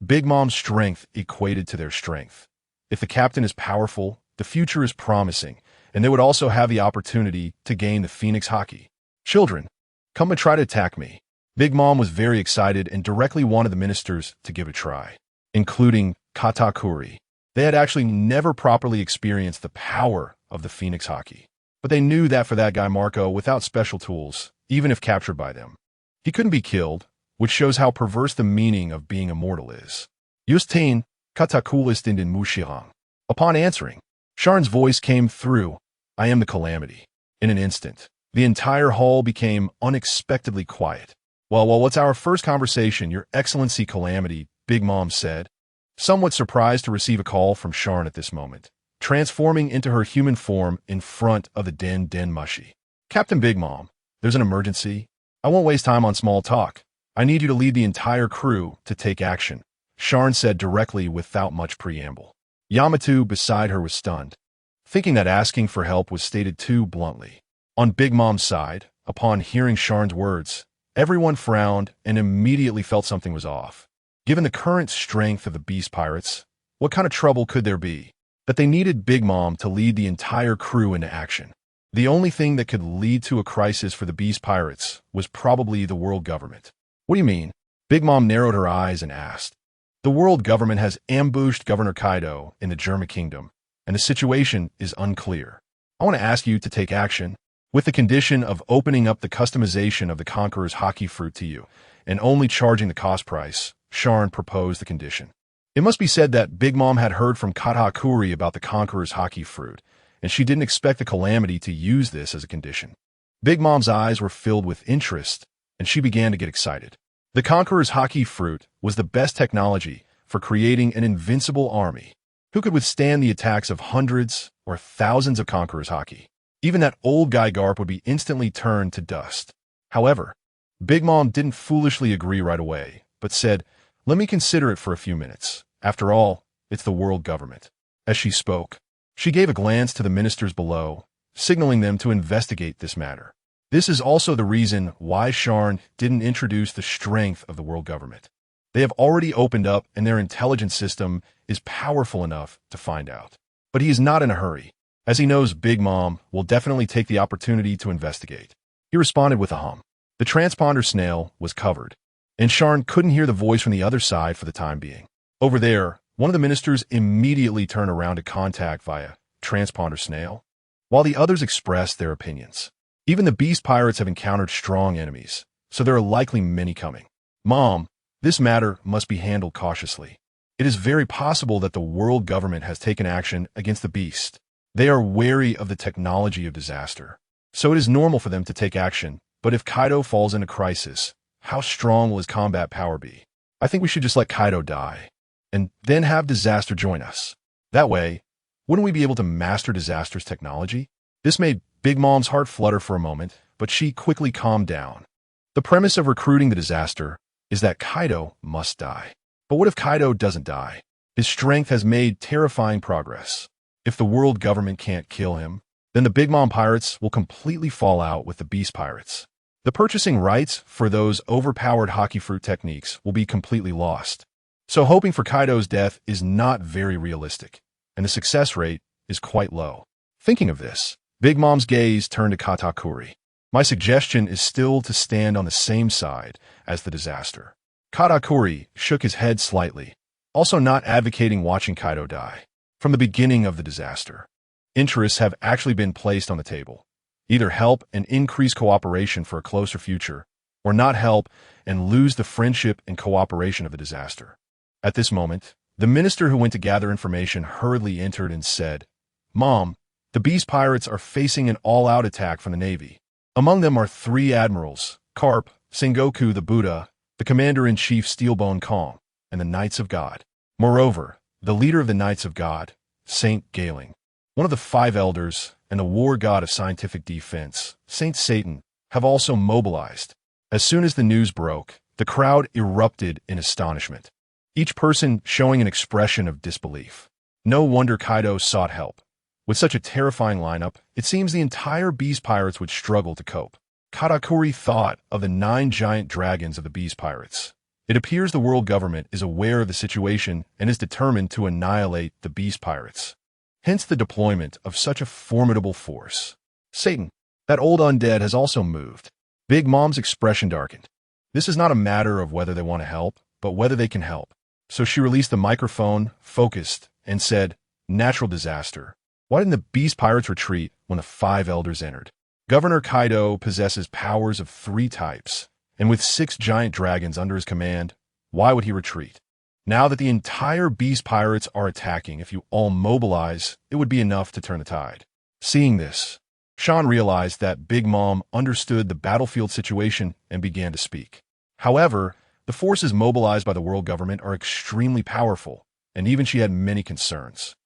Big Mom's strength equated to their strength. If the captain is powerful, the future is promising, and they would also have the opportunity to gain the Phoenix Haki. Children, come and try to attack me. Big Mom was very excited and directly wanted the ministers to give it a try, including Katakuri. They had actually never properly experienced the power of the Phoenix Haki, but they knew that for that guy Marco, without special tools, even if captured by them, he couldn't be killed, which shows how perverse the meaning of being immortal is. Justin, Katakulist in Mushirang. Upon answering, Sharn's voice came through, I am the Calamity. In an instant, the entire hall became unexpectedly quiet. Well, what's our first conversation, Your Excellency Calamity, Big Mom said, somewhat surprised to receive a call from Sharn at this moment, transforming into her human form in front of the Den Mushi. Captain Big Mom, there's an emergency. I won't waste time on small talk. I need you to lead the entire crew to take action, Sharn said directly without much preamble. Yamato beside her was stunned, thinking that asking for help was stated too bluntly. On Big Mom's side, upon hearing Sharn's words, everyone frowned and immediately felt something was off. Given the current strength of the Beast Pirates, what kind of trouble could there be? That they needed Big Mom to lead the entire crew into action. The only thing that could lead to a crisis for the Beast Pirates was probably the world government. What do you mean? Big Mom narrowed her eyes and asked. The world government has ambushed Governor Kaido in the German kingdom, and the situation is unclear. I want to ask you to take action, with the condition of opening up the customization of the Conqueror's Haki fruit to you, and only charging the cost price. Sharn proposed the condition. It must be said that Big Mom had heard from Katakuri about the Conqueror's Haki fruit, and she didn't expect the Calamity to use this as a condition. Big Mom's eyes were filled with interest, and she began to get excited. The Conqueror's Haki fruit was the best technology for creating an invincible army. Who could withstand the attacks of hundreds or thousands of Conqueror's Haki? Even that old guy Garp would be instantly turned to dust. However, Big Mom didn't foolishly agree right away, but said, "Let me consider it for a few minutes. After all, it's the world government." As she spoke, she gave a glance to the ministers below, signaling them to investigate this matter. This is also the reason why Sharn didn't introduce the strength of the world government. They have already opened up, and their intelligence system is powerful enough to find out. But he is not in a hurry, as he knows Big Mom will definitely take the opportunity to investigate. He responded with a hum. The transponder snail was covered, and Sharn couldn't hear the voice from the other side for the time being. Over there, one of the ministers immediately turned around to contact via transponder snail, while the others expressed their opinions. Even the beast pirates have encountered strong enemies, so there are likely many coming. Mom, this matter must be handled cautiously. It is very possible that the world government has taken action against the beast. They are wary of the technology of disaster, so it is normal for them to take action. But if Kaido falls into crisis, how strong will his combat power be? I think we should just let Kaido die, and then have disaster join us. That way, wouldn't we be able to master disaster's technology? This made Big Mom's heart flutter for a moment, but she quickly calmed down. The premise of recruiting the disaster is that Kaido must die. But what if Kaido doesn't die? His strength has made terrifying progress. If the world government can't kill him, then the Big Mom pirates will completely fall out with the beast pirates. The purchasing rights for those overpowered Haki fruit techniques will be completely lost. So hoping for Kaido's death is not very realistic, and the success rate is quite low. Thinking of this, Big Mom's gaze turned to Katakuri. My suggestion is still to stand on the same side as the disaster. Katakuri shook his head slightly, also not advocating watching Kaido die. From the beginning of the disaster, interests have actually been placed on the table. Either help and increase cooperation for a closer future, or not help and lose the friendship and cooperation of the disaster. At this moment, the minister who went to gather information hurriedly entered and said, "Mom, the beast pirates are facing an all-out attack from the Navy. Among them are 3 admirals, Carp, Sengoku the Buddha, the Commander-in-Chief Steelbone Kong, and the Knights of God. Moreover, the leader of the Knights of God, Saint Galing, one of the 5 elders, and the war god of scientific defense, Saint Satan, have also mobilized." As soon as the news broke, the crowd erupted in astonishment, each person showing an expression of disbelief. No wonder Kaido sought help. With such a terrifying lineup, it seems the entire beast pirates would struggle to cope. Katakuri thought of the 9 giant dragons of the beast pirates. It appears the world government is aware of the situation and is determined to annihilate the beast pirates. Hence the deployment of such a formidable force. Satan, that old undead, has also moved. Big Mom's expression darkened. This is not a matter of whether they want to help, but whether they can help. So she released the microphone, focused, and said, "Natural disaster. Why didn't the beast pirates retreat when the 5 elders entered? Governor Kaido possesses powers of 3 types, and with 6 giant dragons under his command, why would he retreat? Now that the entire beast pirates are attacking, if you all mobilize, it would be enough to turn the tide." Seeing this, Sharn realized that Big Mom understood the battlefield situation and began to speak. However, the forces mobilized by the world government are extremely powerful, and even she had many concerns.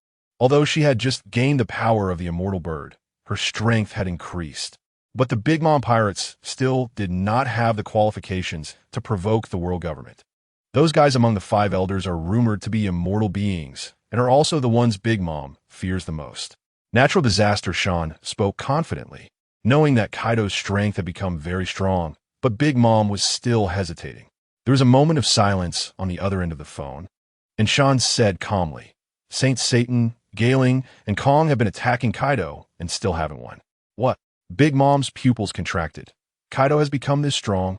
Although she had just gained the power of the immortal bird, her strength had increased. But the Big Mom pirates still did not have the qualifications to provoke the world government. Those guys among the 5 elders are rumored to be immortal beings, and are also the ones Big Mom fears the most. Natural disaster Sharn spoke confidently, knowing that Kaido's strength had become very strong, but Big Mom was still hesitating. There was a moment of silence on the other end of the phone, and Sharn said calmly, "Saint Satan, Galing, and Kong have been attacking Kaido and still haven't won." "What?" Big Mom's pupils contracted. "Kaido has become this strong?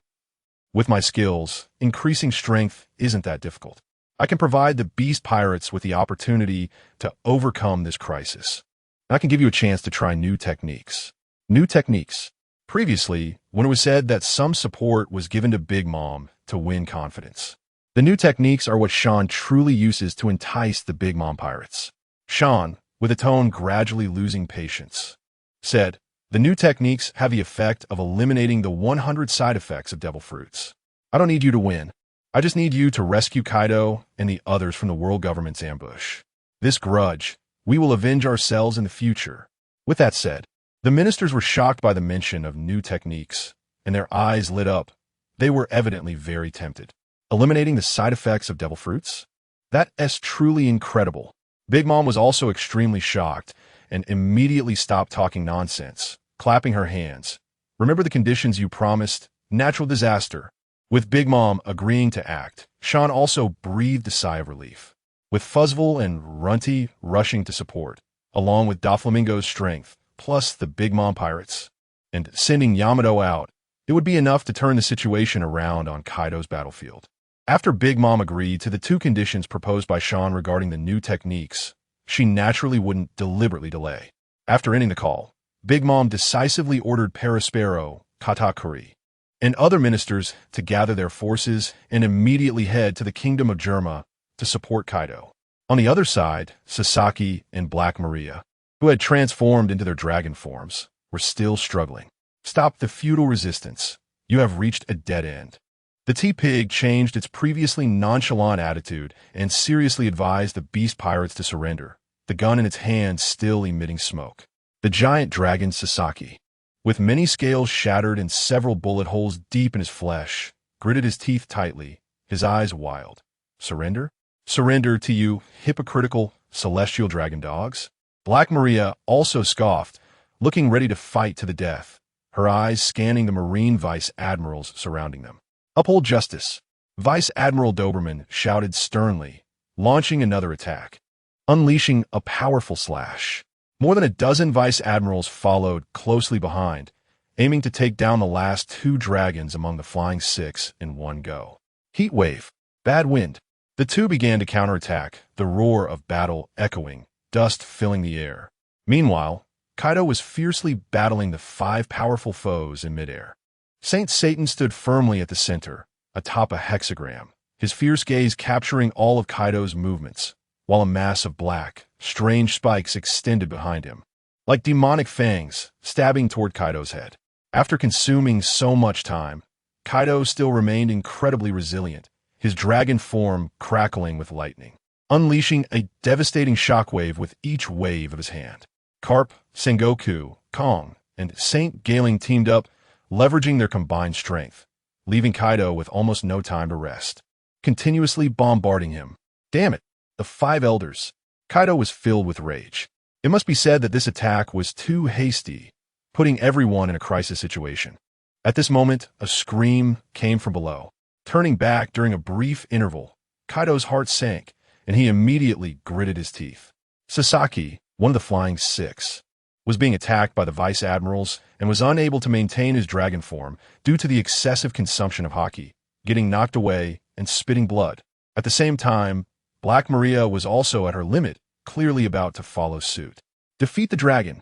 With my skills, increasing strength isn't that difficult. I can provide the beast pirates with the opportunity to overcome this crisis. I can give you a chance to try new techniques." New techniques. Previously, when it was said that some support was given to Big Mom to win confidence. The new techniques are what Sharn truly uses to entice the Big Mom pirates. Sharn, with a tone gradually losing patience, said, The new techniques have the effect of eliminating the 100 side effects of devil fruits. I don't need you to win. I just need you to rescue Kaido and the others from the world government's ambush. This grudge, we will avenge ourselves in the future. With that said, the ministers were shocked by the mention of new techniques, and their eyes lit up. They were evidently very tempted. Eliminating the side effects of devil fruits? That's truly incredible. Big Mom was also extremely shocked and immediately stopped talking nonsense, clapping her hands. Remember the conditions you promised? Natural disaster. With Big Mom agreeing to act, Sharn also breathed a sigh of relief. With Fuzzle and Runty rushing to support, along with Doflamingo's strength, plus the Big Mom pirates, and sending Yamato out, it would be enough to turn the situation around on Kaido's battlefield. After Big Mom agreed to the two conditions proposed by Sharn regarding the new techniques, she naturally wouldn't deliberately delay. After ending the call, Big Mom decisively ordered Perispero, Katakuri, and other ministers to gather their forces and immediately head to the Kingdom of Germa to support Kaido. On the other side, Sasaki and Black Maria, who had transformed into their dragon forms, were still struggling. Stop the feudal resistance. You have reached a dead end. The T-Pig changed its previously nonchalant attitude and seriously advised the beast pirates to surrender, the gun in its hand still emitting smoke. The giant dragon Sasaki, with many scales shattered and several bullet holes deep in his flesh, gritted his teeth tightly, his eyes wild. Surrender? Surrender to you, hypocritical, celestial dragon dogs? Black Maria also scoffed, looking ready to fight to the death, her eyes scanning the Marine Vice Admirals surrounding them. Uphold justice, Vice Admiral Doberman shouted sternly, launching another attack, unleashing a powerful slash. More than a dozen Vice Admirals followed closely behind, aiming to take down the last two dragons among the Flying Six in one go. Heat wave, bad wind. The two began to counterattack, the roar of battle echoing, dust filling the air. Meanwhile, Kaido was fiercely battling the five powerful foes in midair. Saint Satan stood firmly at the center, atop a hexagram, his fierce gaze capturing all of Kaido's movements, while a mass of black, strange spikes extended behind him, like demonic fangs, stabbing toward Kaido's head. After consuming so much time, Kaido still remained incredibly resilient, his dragon form crackling with lightning, unleashing a devastating shockwave with each wave of his hand. Carp, Sengoku, Kong, and Saint Galing teamed up, leveraging their combined strength, leaving Kaido with almost no time to rest, continuously bombarding him. Damn it, the five elders. Kaido was filled with rage. It must be said that this attack was too hasty, putting everyone in a crisis situation. At this moment, a scream came from below. Turning back during a brief interval, Kaido's heart sank, and he immediately gritted his teeth. Sasaki, one of the Flying Six, was being attacked by the Vice Admirals and was unable to maintain his dragon form due to the excessive consumption of Haki, getting knocked away and spitting blood. At the same time, Black Maria was also at her limit, clearly about to follow suit. Defeat the dragon.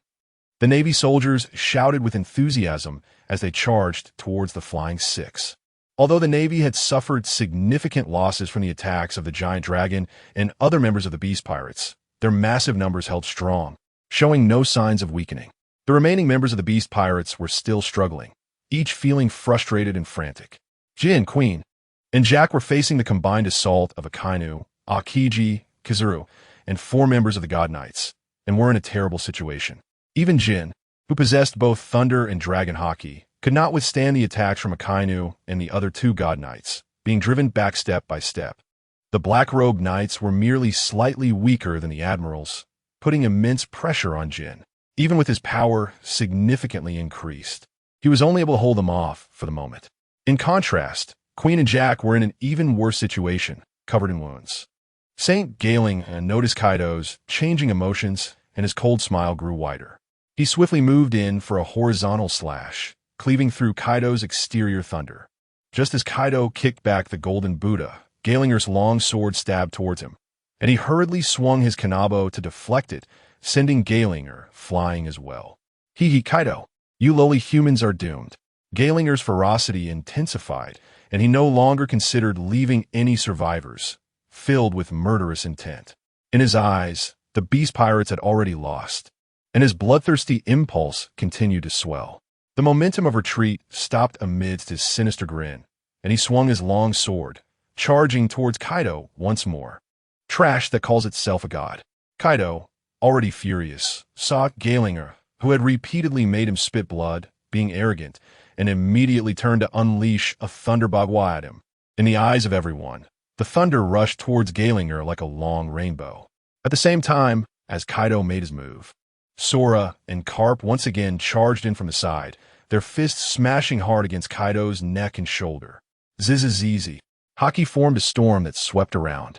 The Navy soldiers shouted with enthusiasm as they charged towards the Flying Six. Although the Navy had suffered significant losses from the attacks of the giant dragon and other members of the Beast Pirates, their massive numbers held strong, showing no signs of weakening. The remaining members of the Beast Pirates were still struggling, each feeling frustrated and frantic. Jin, Queen, and Jack were facing the combined assault of Akainu, Aokiji, Kizuru, and four members of the God Knights, and were in a terrible situation. Even Jin, who possessed both Thunder and Dragon Haki, could not withstand the attacks from Akainu and the other two God Knights, being driven back step by step. The Black-robed Knights were merely slightly weaker than the Admirals, putting immense pressure on Jin. Even with his power significantly increased, he was only able to hold them off for the moment. In contrast, Queen and Jack were in an even worse situation, covered in wounds. Saint Galing noticed Kaido's changing emotions, and his cold smile grew wider. He swiftly moved in for a horizontal slash, cleaving through Kaido's exterior thunder. Just as Kaido kicked back the golden Buddha, Galinger's long sword stabbed towards him, and he hurriedly swung his kanabo to deflect it, sending Galinger flying as well. Hee Kaido, you lowly humans are doomed. Galinger's ferocity intensified, and he no longer considered leaving any survivors, filled with murderous intent. In his eyes, the Beast Pirates had already lost. and his bloodthirsty impulse continued to swell. The momentum of retreat stopped amidst his sinister grin, and he swung his long sword, charging towards Kaido once more. Trash that calls itself a god. Kaido, already furious, saw Gaelinger, who had repeatedly made him spit blood, being arrogant, and immediately turned to unleash a thunderbagua at him. In the eyes of everyone, the thunder rushed towards Gaelinger like a long rainbow. At the same time, as Kaido made his move, Sora and Carp once again charged in from the side, their fists smashing hard against Kaido's neck and shoulder. Zizizizi. Haki formed a storm that swept around,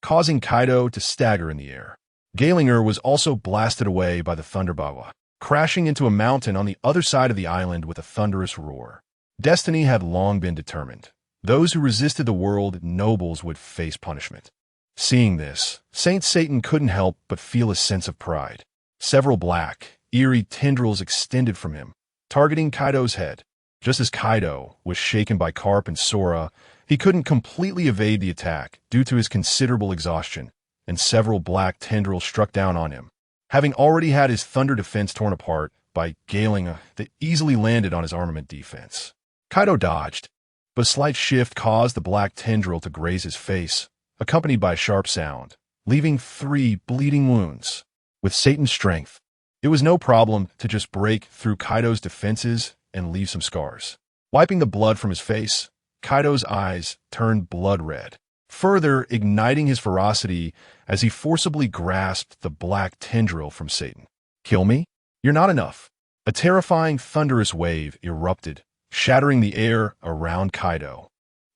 causing Kaido to stagger in the air. Gaelinger was also blasted away by the thunderbagua, crashing into a mountain on the other side of the island with a thunderous roar. Destiny had long been determined. Those who resisted the world nobles would face punishment. Seeing this, Saint Satan couldn't help but feel a sense of pride. Several black, eerie tendrils extended from him, targeting Kaido's head. Just as Kaido was shaken by Carp and Sora, he couldn't completely evade the attack due to his considerable exhaustion, and several black tendrils struck down on him. Having already had his thunder defense torn apart by Gaelinger that easily landed on his armament defense, Kaido dodged, but a slight shift caused the black tendril to graze his face, accompanied by a sharp sound, leaving 3 bleeding wounds. With Satan's strength, it was no problem to just break through Kaido's defenses and leave some scars. Wiping the blood from his face, Kaido's eyes turned blood red, further igniting his ferocity as he forcibly grasped the black tendril from Satan. "Kill me? You're not enough." A terrifying thunderous wave erupted, shattering the air around Kaido.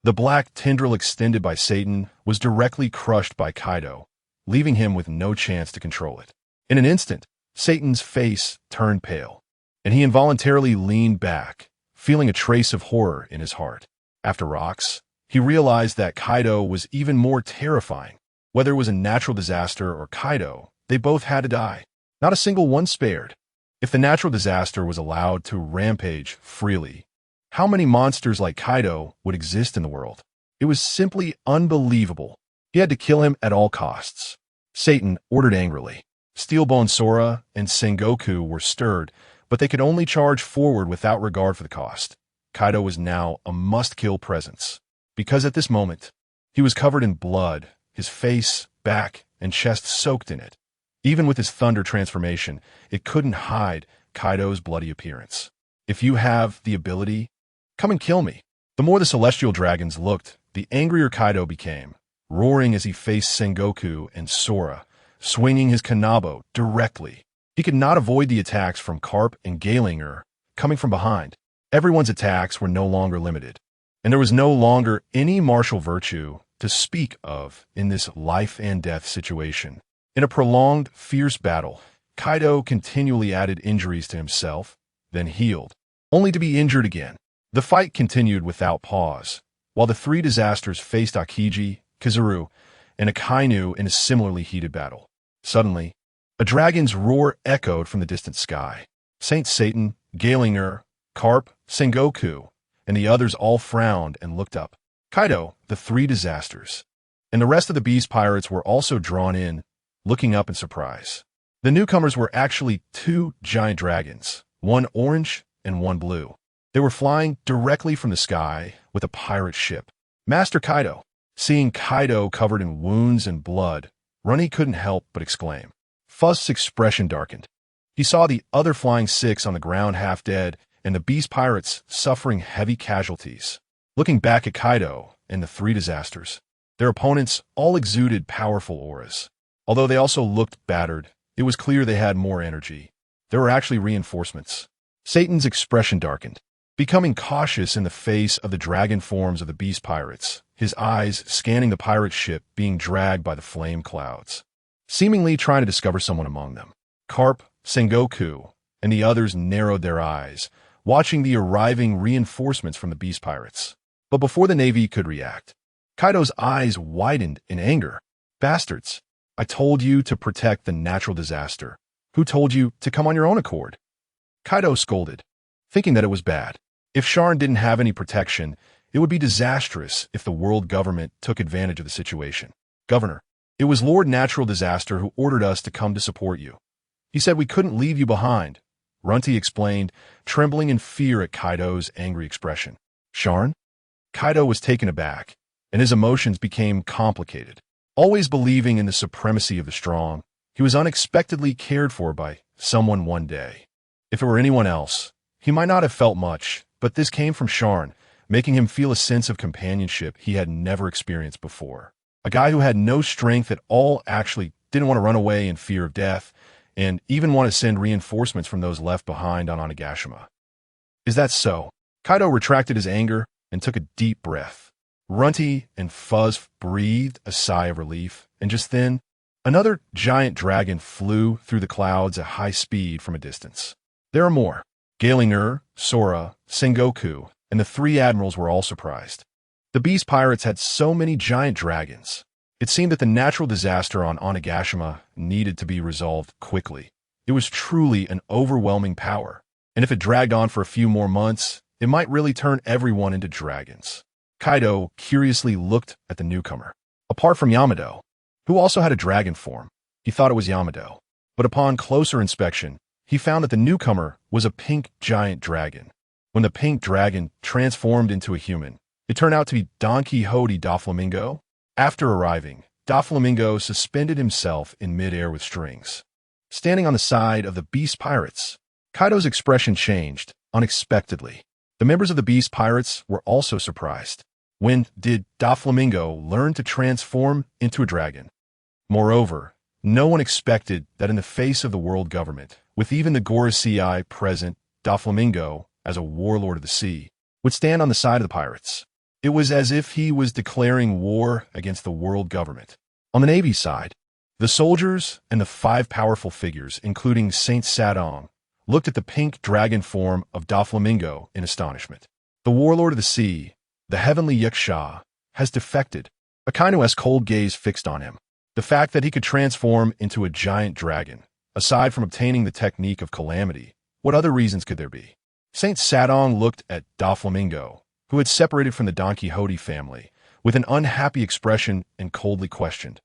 The black tendril extended by Satan was directly crushed by Kaido, leaving him with no chance to control it. In an instant, Satan's face turned pale, and he involuntarily leaned back, feeling a trace of horror in his heart. After rocks, he realized that Kaido was even more terrifying. Whether it was a natural disaster or Kaido, they both had to die. Not a single one spared. If the natural disaster was allowed to rampage freely, how many monsters like Kaido would exist in the world? It was simply unbelievable. He had to kill him at all costs. Satan ordered angrily. Steelbone Sora and Sengoku were stirred, but they could only charge forward without regard for the cost. Kaido was now a must-kill presence, because at this moment, he was covered in blood, his face, back, and chest soaked in it. Even with his thunder transformation, it couldn't hide Kaido's bloody appearance. "If you have the ability, come and kill me." The more the celestial dragons looked, the angrier Kaido became, roaring as he faced Sengoku and Sora, swinging his kanabo directly. He could not avoid the attacks from Carp and Gaelinger coming from behind. Everyone's attacks were no longer limited, and there was no longer any martial virtue to speak of in this life-and-death situation. In a prolonged, fierce battle, Kaido continually added injuries to himself, then healed, only to be injured again. The fight continued without pause, while the 3 disasters faced Akiji, Kizaru, and Akainu in a similarly heated battle. Suddenly, a dragon's roar echoed from the distant sky. Saint Satan, Gaelinger, Carp, Sengoku, and the others all frowned and looked up. Kaido, the 3 disasters, and the rest of the beast pirates were also drawn in, looking up in surprise. The newcomers were actually 2 giant dragons, one orange and one blue. They were flying directly from the sky with a pirate ship. Master Kaido. Seeing Kaido covered in wounds and blood, Runny couldn't help but exclaim. Fuzz's expression darkened. He saw the other flying 6 on the ground half dead, and the beast pirates suffering heavy casualties. Looking back at Kaido and the 3 disasters, their opponents all exuded powerful auras. Although they also looked battered, it was clear they had more energy. There were actually reinforcements. Satan's expression darkened, becoming cautious in the face of the dragon forms of the beast pirates, his eyes scanning the pirate ship being dragged by the flame clouds, seemingly trying to discover someone among them. Carp, Sengoku, and the others narrowed their eyes, watching the arriving reinforcements from the beast pirates. But before the Navy could react, Kaido's eyes widened in anger. Bastards, I told you to protect the natural disaster. Who told you to come on your own accord? Kaido scolded, thinking that it was bad. If Sharn didn't have any protection, it would be disastrous if the world government took advantage of the situation. Governor, it was Lord Natural Disaster who ordered us to come to support you. He said we couldn't leave you behind, Runty explained, trembling in fear at Kaido's angry expression. Sharn? Kaido was taken aback, and his emotions became complicated. Always believing in the supremacy of the strong, he was unexpectedly cared for by someone one day. If it were anyone else, he might not have felt much, but this came from Sharn, making him feel a sense of companionship he had never experienced before. A guy who had no strength at all, actually didn't want to run away in fear of death, and even want to send reinforcements from those left behind on Onigashima. Is that so? Kaido retracted his anger and took a deep breath. Runty and Fuzz breathed a sigh of relief, and just then, another giant dragon flew through the clouds at high speed from a distance. There are more. Galinger, Sora, Sengoku, and the three admirals were all surprised. The beast pirates had so many giant dragons. It seemed that the natural disaster on Onigashima needed to be resolved quickly. It was truly an overwhelming power, and if it dragged on for a few more months, it might really turn everyone into dragons. Kaido curiously looked at the newcomer. Apart from Yamato, who also had a dragon form, he thought it was Yamato. But upon closer inspection, he found that the newcomer was a pink giant dragon. When the pink dragon transformed into a human, it turned out to be Don Quixote Doflamingo. After arriving, Doflamingo suspended himself in midair with strings. Standing on the side of the beast pirates, Kaido's expression changed unexpectedly. The members of the beast pirates were also surprised. When did Doflamingo learn to transform into a dragon? Moreover, no one expected that in the face of the world government, with even the Gorosei present, Doflamingo, as a warlord of the sea, would stand on the side of the pirates. It was as if he was declaring war against the world government. On the Navy side, the soldiers and the five powerful figures, including Saint Sadong, looked at the pink dragon form of Doflamingo in astonishment. The warlord of the sea, the heavenly Yaksha, has defected. Akaino's cold gaze fixed on him. The fact that he could transform into a giant dragon, aside from obtaining the technique of calamity, what other reasons could there be? Saint Sadong looked at Doflamingo, who had separated from the Don Quixote family, with an unhappy expression and coldly questioned,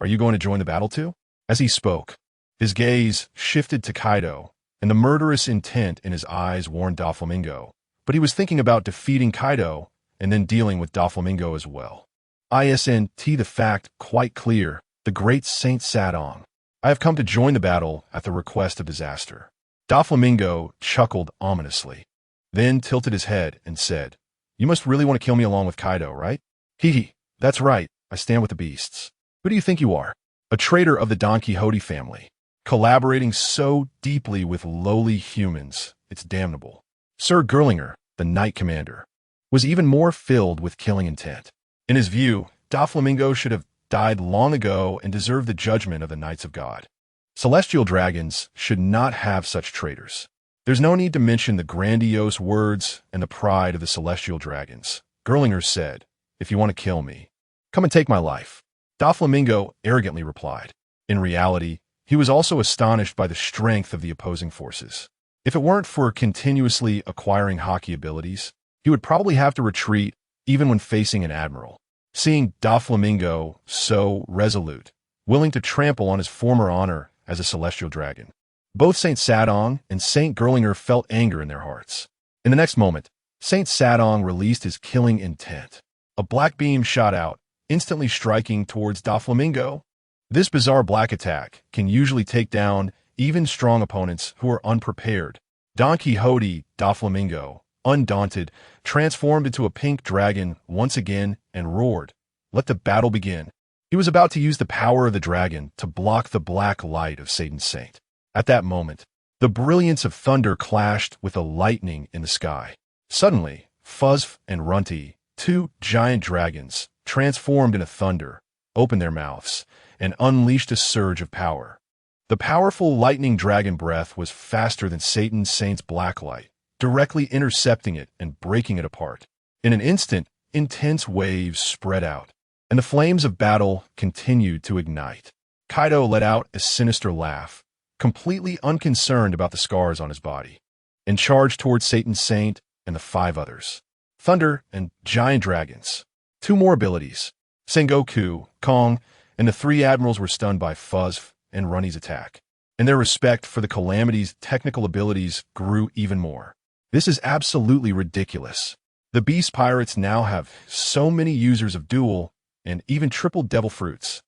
"Are you going to join the battle too?" As he spoke, his gaze shifted to Kaido, and the murderous intent in his eyes warned Doflamingo, but he was thinking about defeating Kaido and then dealing with Doflamingo as well. ISNT the fact quite clear, the great Saint Sadong. I have come to join the battle at the request of disaster. Doflamingo chuckled ominously, then tilted his head and said, "You must really want to kill me along with Kaido, right?" Hee, that's right, I stand with the beasts. Who do you think you are? A traitor of the Don Quixote family, collaborating so deeply with lowly humans, it's damnable. Sir Gerlinger, the Knight Commander, was even more filled with killing intent. In his view, Doflamingo should have died long ago and deserved the judgment of the Knights of God. Celestial dragons should not have such traitors. There's no need to mention the grandiose words and the pride of the celestial dragons. Gerlinger said, "If you want to kill me, come and take my life." Doflamingo arrogantly replied. In reality, he was also astonished by the strength of the opposing forces. If it weren't for continuously acquiring Haki abilities, he would probably have to retreat even when facing an admiral. Seeing Doflamingo so resolute, willing to trample on his former honor as a celestial dragon, both Saint Sadong and Saint Gerlinger felt anger in their hearts. In the next moment, Saint Sadong released his killing intent. A black beam shot out, instantly striking towards Doflamingo. This bizarre black attack can usually take down even strong opponents who are unprepared. Don Quixote Doflamingo, undaunted, transformed into a pink dragon once again and roared, "Let the battle begin." He was about to use the power of the dragon to block the black light of Satan's saint. At that moment, the brilliance of thunder clashed with the lightning in the sky. Suddenly, Fuzz and Runty, two giant dragons, transformed into thunder, opened their mouths, and unleashed a surge of power. The powerful lightning dragon breath was faster than Satan's saint's black light, directly intercepting it and breaking it apart. In an instant, intense waves spread out, and the flames of battle continued to ignite. Kaido let out a sinister laugh, completely unconcerned about the scars on his body, and charged towards Satan's saint and the five others. Thunder and giant dragons. Two more abilities. Sengoku, Kong, and the three admirals were stunned by Fuzz and Runny's attack. and their respect for the Calamity's technical abilities grew even more. This is absolutely ridiculous. The Beast Pirates now have so many users of dual and even triple devil fruits.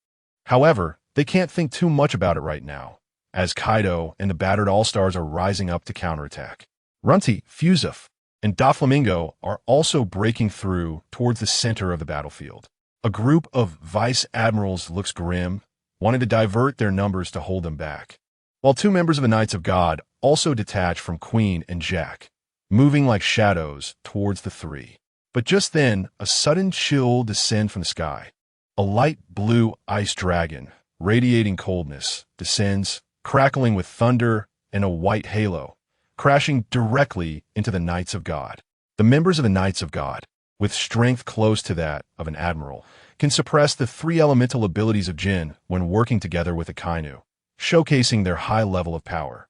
However, they can't think too much about it right now, as Kaido and the battered All-Stars are rising up to counterattack. Runty, Fusef, and Doflamingo are also breaking through towards the center of the battlefield. A group of vice admirals looks grim, wanting to divert their numbers to hold them back, while two members of the Knights of God also detach from Queen and Jack, moving like shadows towards the three. But just then, a sudden chill descends from the sky. A light blue ice dragon, radiating coldness, descends, crackling with thunder and a white halo, crashing directly into the Knights of God. The members of the Knights of God, with strength close to that of an admiral, can suppress the three elemental abilities of Jin when working together with a Kainu, showcasing their high level of power.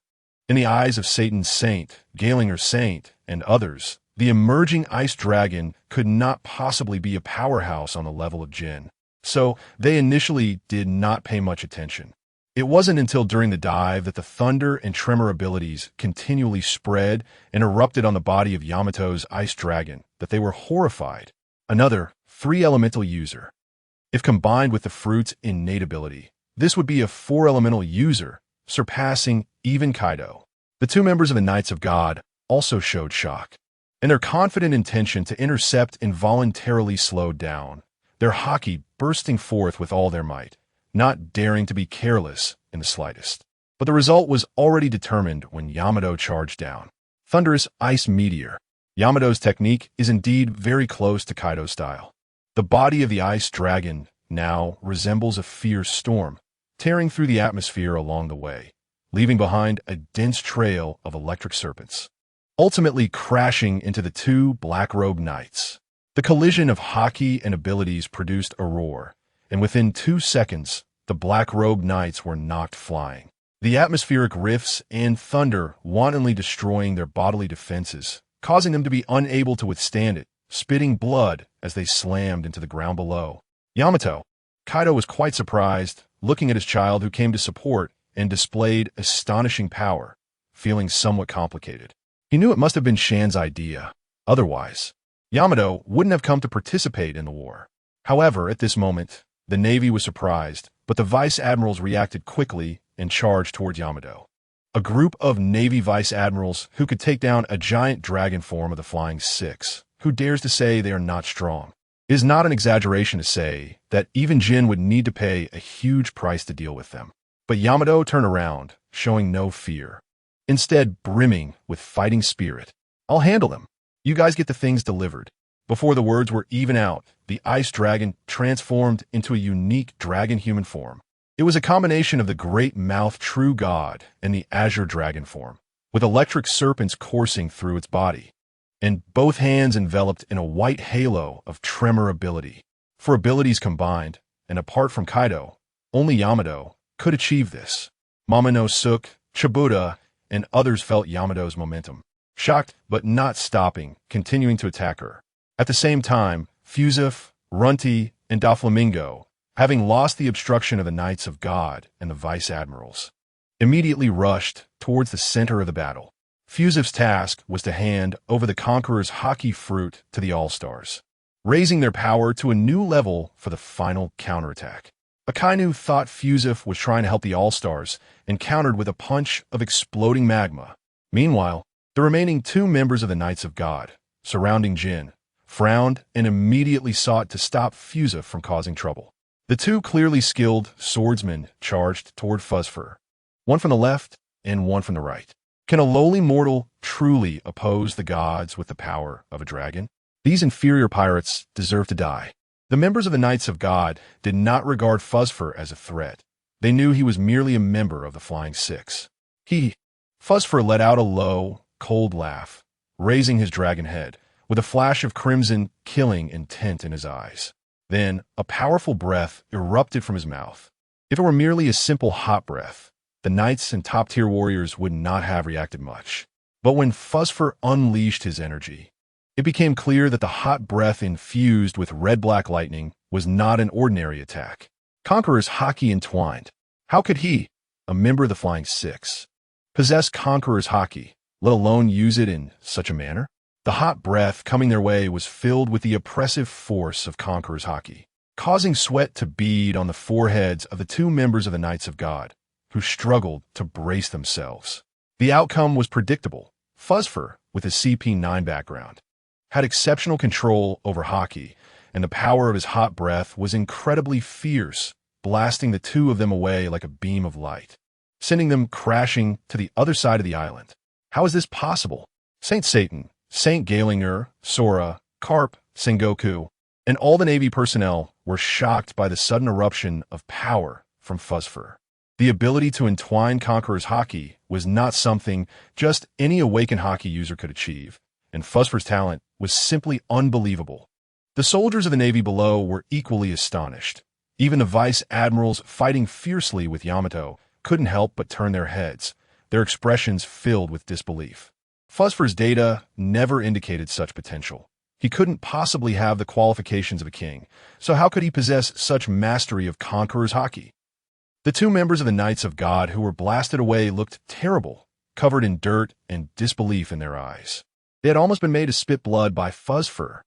In the eyes of Satan's Saint, Gaelinger Saint, and others, the emerging ice dragon could not possibly be a powerhouse on the level of Jin, so they initially did not pay much attention. It wasn't until during the dive that the thunder and tremor abilities continually spread and erupted on the body of Yamato's ice dragon that they were horrified. Another three-elemental user. If combined with the fruit's innate ability, this would be a four-elemental user, surpassing even Kaido. The two members of the Knights of God also showed shock, and their confident intention to intercept involuntarily slowed down, their Haki bursting forth with all their might, not daring to be careless in the slightest. But the result was already determined when Yamato charged down. Thunderous Ice Meteor. Yamato's technique is indeed very close to Kaido's style. The body of the ice dragon now resembles a fierce storm, tearing through the atmosphere along the way, leaving behind a dense trail of electric serpents, ultimately crashing into the two black-robed knights. The collision of Haki and abilities produced a roar, and within 2 seconds, the black-robed knights were knocked flying. The atmospheric rifts and thunder wantonly destroying their bodily defenses, causing them to be unable to withstand it, spitting blood as they slammed into the ground below. Yamato. Kaido was quite surprised, looking at his child who came to support and displayed astonishing power, feeling somewhat complicated. He knew it must have been Shan's idea. Otherwise, Yamato wouldn't have come to participate in the war. However, at this moment, the Navy was surprised, but the Vice Admirals reacted quickly and charged towards Yamato. A group of Navy Vice Admirals who could take down a giant dragon form of the Flying Six. Who dares to say they are not strong? It is not an exaggeration to say that even Jin would need to pay a huge price to deal with them. But Yamato turned around, showing no fear, instead brimming with fighting spirit. I'll handle them. You guys get the things delivered. Before the words were even out, the ice dragon transformed into a unique dragon-human form. It was a combination of the great mouth true god and the Azure Dragon form, with electric serpents coursing through its body, and both hands enveloped in a white halo of tremor ability. For abilities combined, and apart from Kaido, only Yamato could achieve this. Momonosuke, Chibuta, and others felt Yamato's momentum, shocked but not stopping, continuing to attack her. At the same time, Fusef, Runty, and Doflamingo, having lost the obstruction of the Knights of God and the Vice Admirals, immediately rushed towards the center of the battle. Fusef's task was to hand over the Conqueror's Haki fruit to the All-Stars, raising their power to a new level for the final counterattack. Akainu thought Fusef was trying to help the All-Stars and countered with a punch of exploding magma. Meanwhile, the remaining two members of the Knights of God, surrounding Jin, frowned and immediately sought to stop Fusef from causing trouble. The two clearly skilled swordsmen charged toward Fusfer, one from the left and one from the right. Can a lowly mortal truly oppose the gods with the power of a dragon? These inferior pirates deserve to die. The members of the Knights of God did not regard Fusfer as a threat. They knew he was merely a member of the Flying Six. Fusfer let out a low, cold laugh, raising his dragon head, with a flash of crimson, killing intent in his eyes. Then, a powerful breath erupted from his mouth. If it were merely a simple hot breath, the knights and top-tier warriors would not have reacted much. But when Fusfer unleashed his energy, it became clear that the hot breath infused with red-black lightning was not an ordinary attack. Conqueror's Haki entwined. How could he, a member of the Flying Six, possess Conqueror's Haki, let alone use it in such a manner? The hot breath coming their way was filled with the oppressive force of Conqueror's Haki, causing sweat to bead on the foreheads of the two members of the Knights of God, who struggled to brace themselves. The outcome was predictable. Phosphor, with his CP9 background, had exceptional control over Haki, and the power of his hot breath was incredibly fierce, blasting the two of them away like a beam of light, sending them crashing to the other side of the island. How is this possible? Saint Satan, Saint Gaelinger, Sora, Carp, Sengoku, and all the Navy personnel were shocked by the sudden eruption of power from Phosphor. The ability to entwine Conqueror's Haki was not something just any awakened Haki user could achieve, and Phosphor's talent was simply unbelievable. The soldiers of the Navy below were equally astonished. Even the vice admirals fighting fiercely with Yamato couldn't help but turn their heads, their expressions filled with disbelief. Phosphor's data never indicated such potential. He couldn't possibly have the qualifications of a king, so how could he possess such mastery of Conqueror's Haki? The two members of the Knights of God who were blasted away looked terrible, covered in dirt and disbelief in their eyes. They had almost been made to spit blood by Phosphor.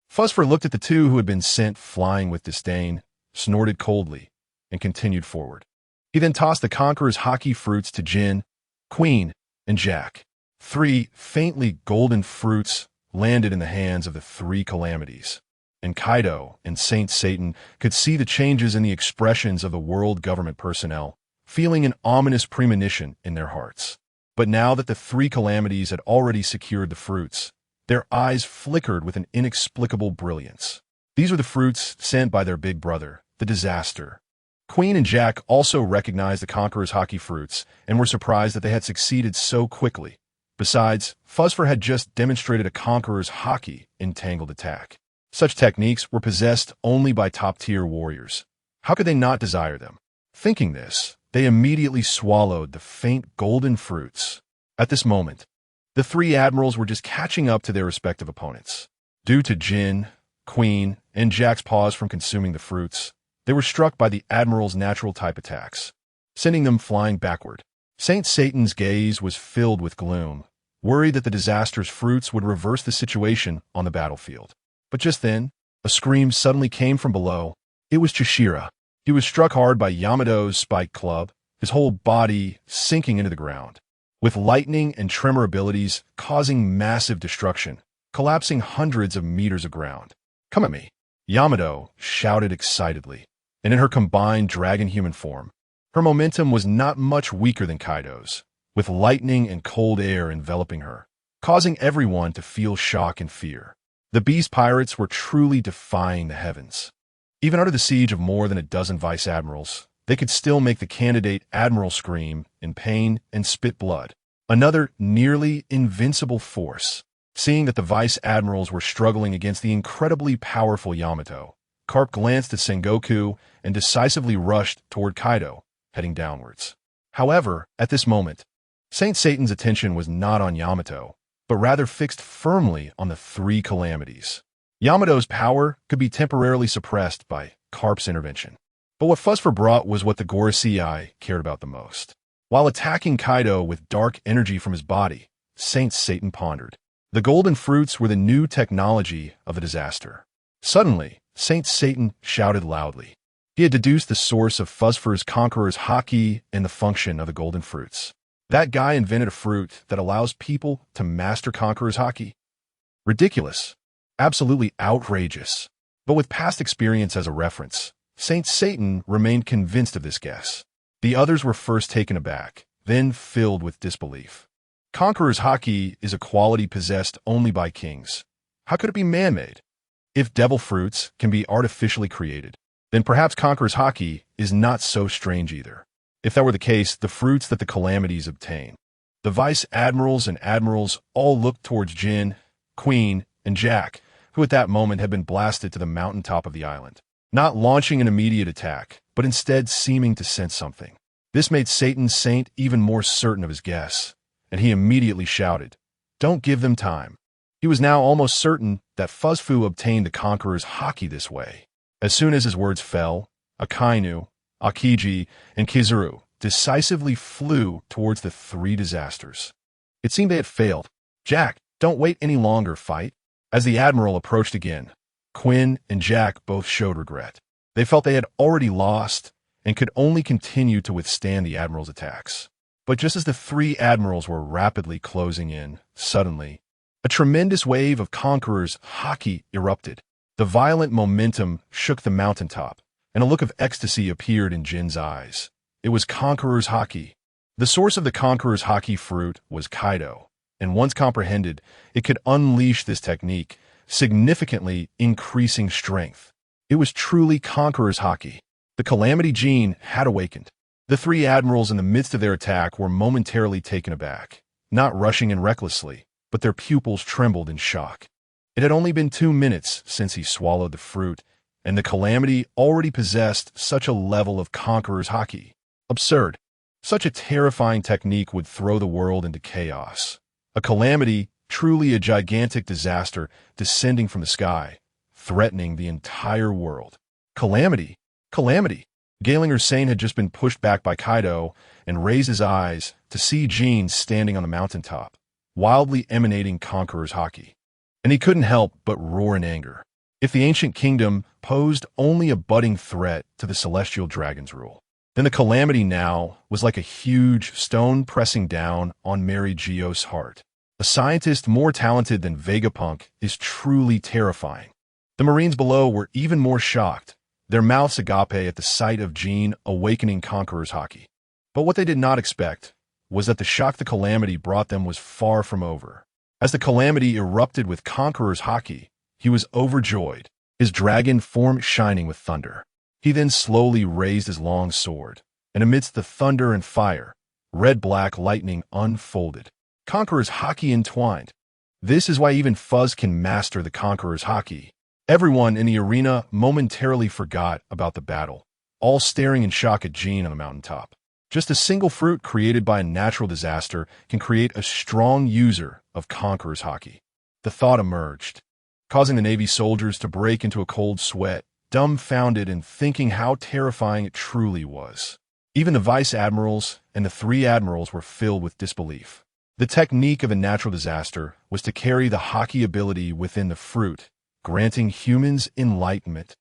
Phosphor looked at the two who had been sent flying with disdain, snorted coldly, and continued forward. He then tossed the Conqueror's Haki fruits to Jin, Queen, and Jack. 3 faintly golden fruits landed in the hands of the 3 calamities, and Kaido and Saint Satan could see the changes in the expressions of the world government personnel, feeling an ominous premonition in their hearts. But now that the 3 calamities had already secured the fruits, their eyes flickered with an inexplicable brilliance. These were the fruits sent by their big brother, the disaster. Queen and Jack also recognized the Conqueror's Haki fruits and were surprised that they had succeeded so quickly. Besides, Phosphor had just demonstrated a Conqueror's Haki entangled attack. Such techniques were possessed only by top-tier warriors. How could they not desire them? Thinking this, they immediately swallowed the faint golden fruits. At this moment, the 3 admirals were just catching up to their respective opponents. Due to Jin, Queen, and Jack's pause from consuming the fruits, they were struck by the admiral's natural type attacks, sending them flying backward. Saint Satan's gaze was filled with gloom, worried that the disaster's fruits would reverse the situation on the battlefield. But just then, a scream suddenly came from below. It was Chishira. He was struck hard by Yamato's spike club, his whole body sinking into the ground, with lightning and tremor abilities causing massive destruction, collapsing hundreds of meters of ground. "Come at me," Yamato shouted excitedly, and in her combined dragon-human form, her momentum was not much weaker than Kaido's, with lightning and cold air enveloping her, causing everyone to feel shock and fear. The beast pirates were truly defying the heavens. Even under the siege of more than a dozen vice admirals, they could still make the candidate admiral scream in pain and spit blood. Another nearly invincible force. Seeing that the vice admirals were struggling against the incredibly powerful Yamato, Carp glanced at Sengoku and decisively rushed toward Kaido, heading downwards. However, at this moment, Saint Satan's attention was not on Yamato, but rather fixed firmly on the 3 calamities. Yamato's power could be temporarily suppressed by Carp's intervention. But what Phosphor brought was what the Gorosei cared about the most. While attacking Kaido with dark energy from his body, Saint Satan pondered. The golden fruits were the new technology of the disaster. Suddenly, Saint Satan shouted loudly. He had deduced the source of Phosphor's Conqueror's Haki and the function of the golden fruits. That guy invented a fruit that allows people to master Conqueror's Haki. Ridiculous. Absolutely outrageous. But with past experience as a reference, Saint Satan remained convinced of this guess. The others were first taken aback, then filled with disbelief. Conqueror's Haki is a quality possessed only by kings. How could it be man-made? If devil fruits can be artificially created, then perhaps Conqueror's Haki is not so strange either. If that were the case, the fruits that the calamities obtain. The vice admirals and admirals all looked towards Jin, Queen, and Jack, who at that moment had been blasted to the mountaintop of the island, not launching an immediate attack, but instead seeming to sense something. This made Satan's Saint even more certain of his guess, and he immediately shouted, "Don't give them time." He was now almost certain that Phosphor obtained the Conqueror's Haki this way. As soon as his words fell, Akainu, Akiji, and Kizuru decisively flew towards the three disasters. It seemed they had failed. "Jack, don't wait any longer, fight." As the Admiral approached again, Quinn and Jack both showed regret. They felt they had already lost and could only continue to withstand the Admiral's attacks. But just as the three Admirals were rapidly closing in, suddenly, a tremendous wave of Conqueror's Haki erupted. The violent momentum shook the mountaintop, and a look of ecstasy appeared in Jin's eyes. It was Conqueror's Haki. The source of the Conqueror's Haki fruit was Kaido, and once comprehended, it could unleash this technique, significantly increasing strength. It was truly Conqueror's Haki. The Calamity gene had awakened. The three admirals in the midst of their attack were momentarily taken aback, not rushing in recklessly, but their pupils trembled in shock. It had only been 2 minutes since he swallowed the fruit, and the Calamity already possessed such a level of Conqueror's Haki. Absurd. Such a terrifying technique would throw the world into chaos. A Calamity, truly a gigantic disaster, descending from the sky, threatening the entire world. Calamity! Calamity! Gaelinger Sane had just been pushed back by Kaido and raised his eyes to see Jin standing on the mountaintop, wildly emanating Conqueror's Haki. And he couldn't help but roar in anger. If the ancient kingdom posed only a budding threat to the celestial dragon's rule, then the Calamity now was like a huge stone pressing down on Mary Geo's heart. A scientist more talented than Vegapunk is truly terrifying. The Marines below were even more shocked, their mouths agape at the sight of Jin awakening Conqueror's Haki. But what they did not expect was that the shock the Calamity brought them was far from over. As the Calamity erupted with Conqueror's Haki, he was overjoyed, his dragon form shining with thunder. He then slowly raised his long sword, and amidst the thunder and fire, red-black lightning unfolded. Conqueror's Haki entwined. This is why even Fuzz can master the Conqueror's Haki. Everyone in the arena momentarily forgot about the battle, all staring in shock at Jin on the mountaintop. Just a single fruit created by a natural disaster can create a strong user of Conqueror's Haki. The thought emerged, causing the Navy soldiers to break into a cold sweat, dumbfounded and thinking how terrifying it truly was. Even the vice admirals and the three admirals were filled with disbelief. The technique of a natural disaster was to carry the Haki ability within the fruit, granting humans enlightenment.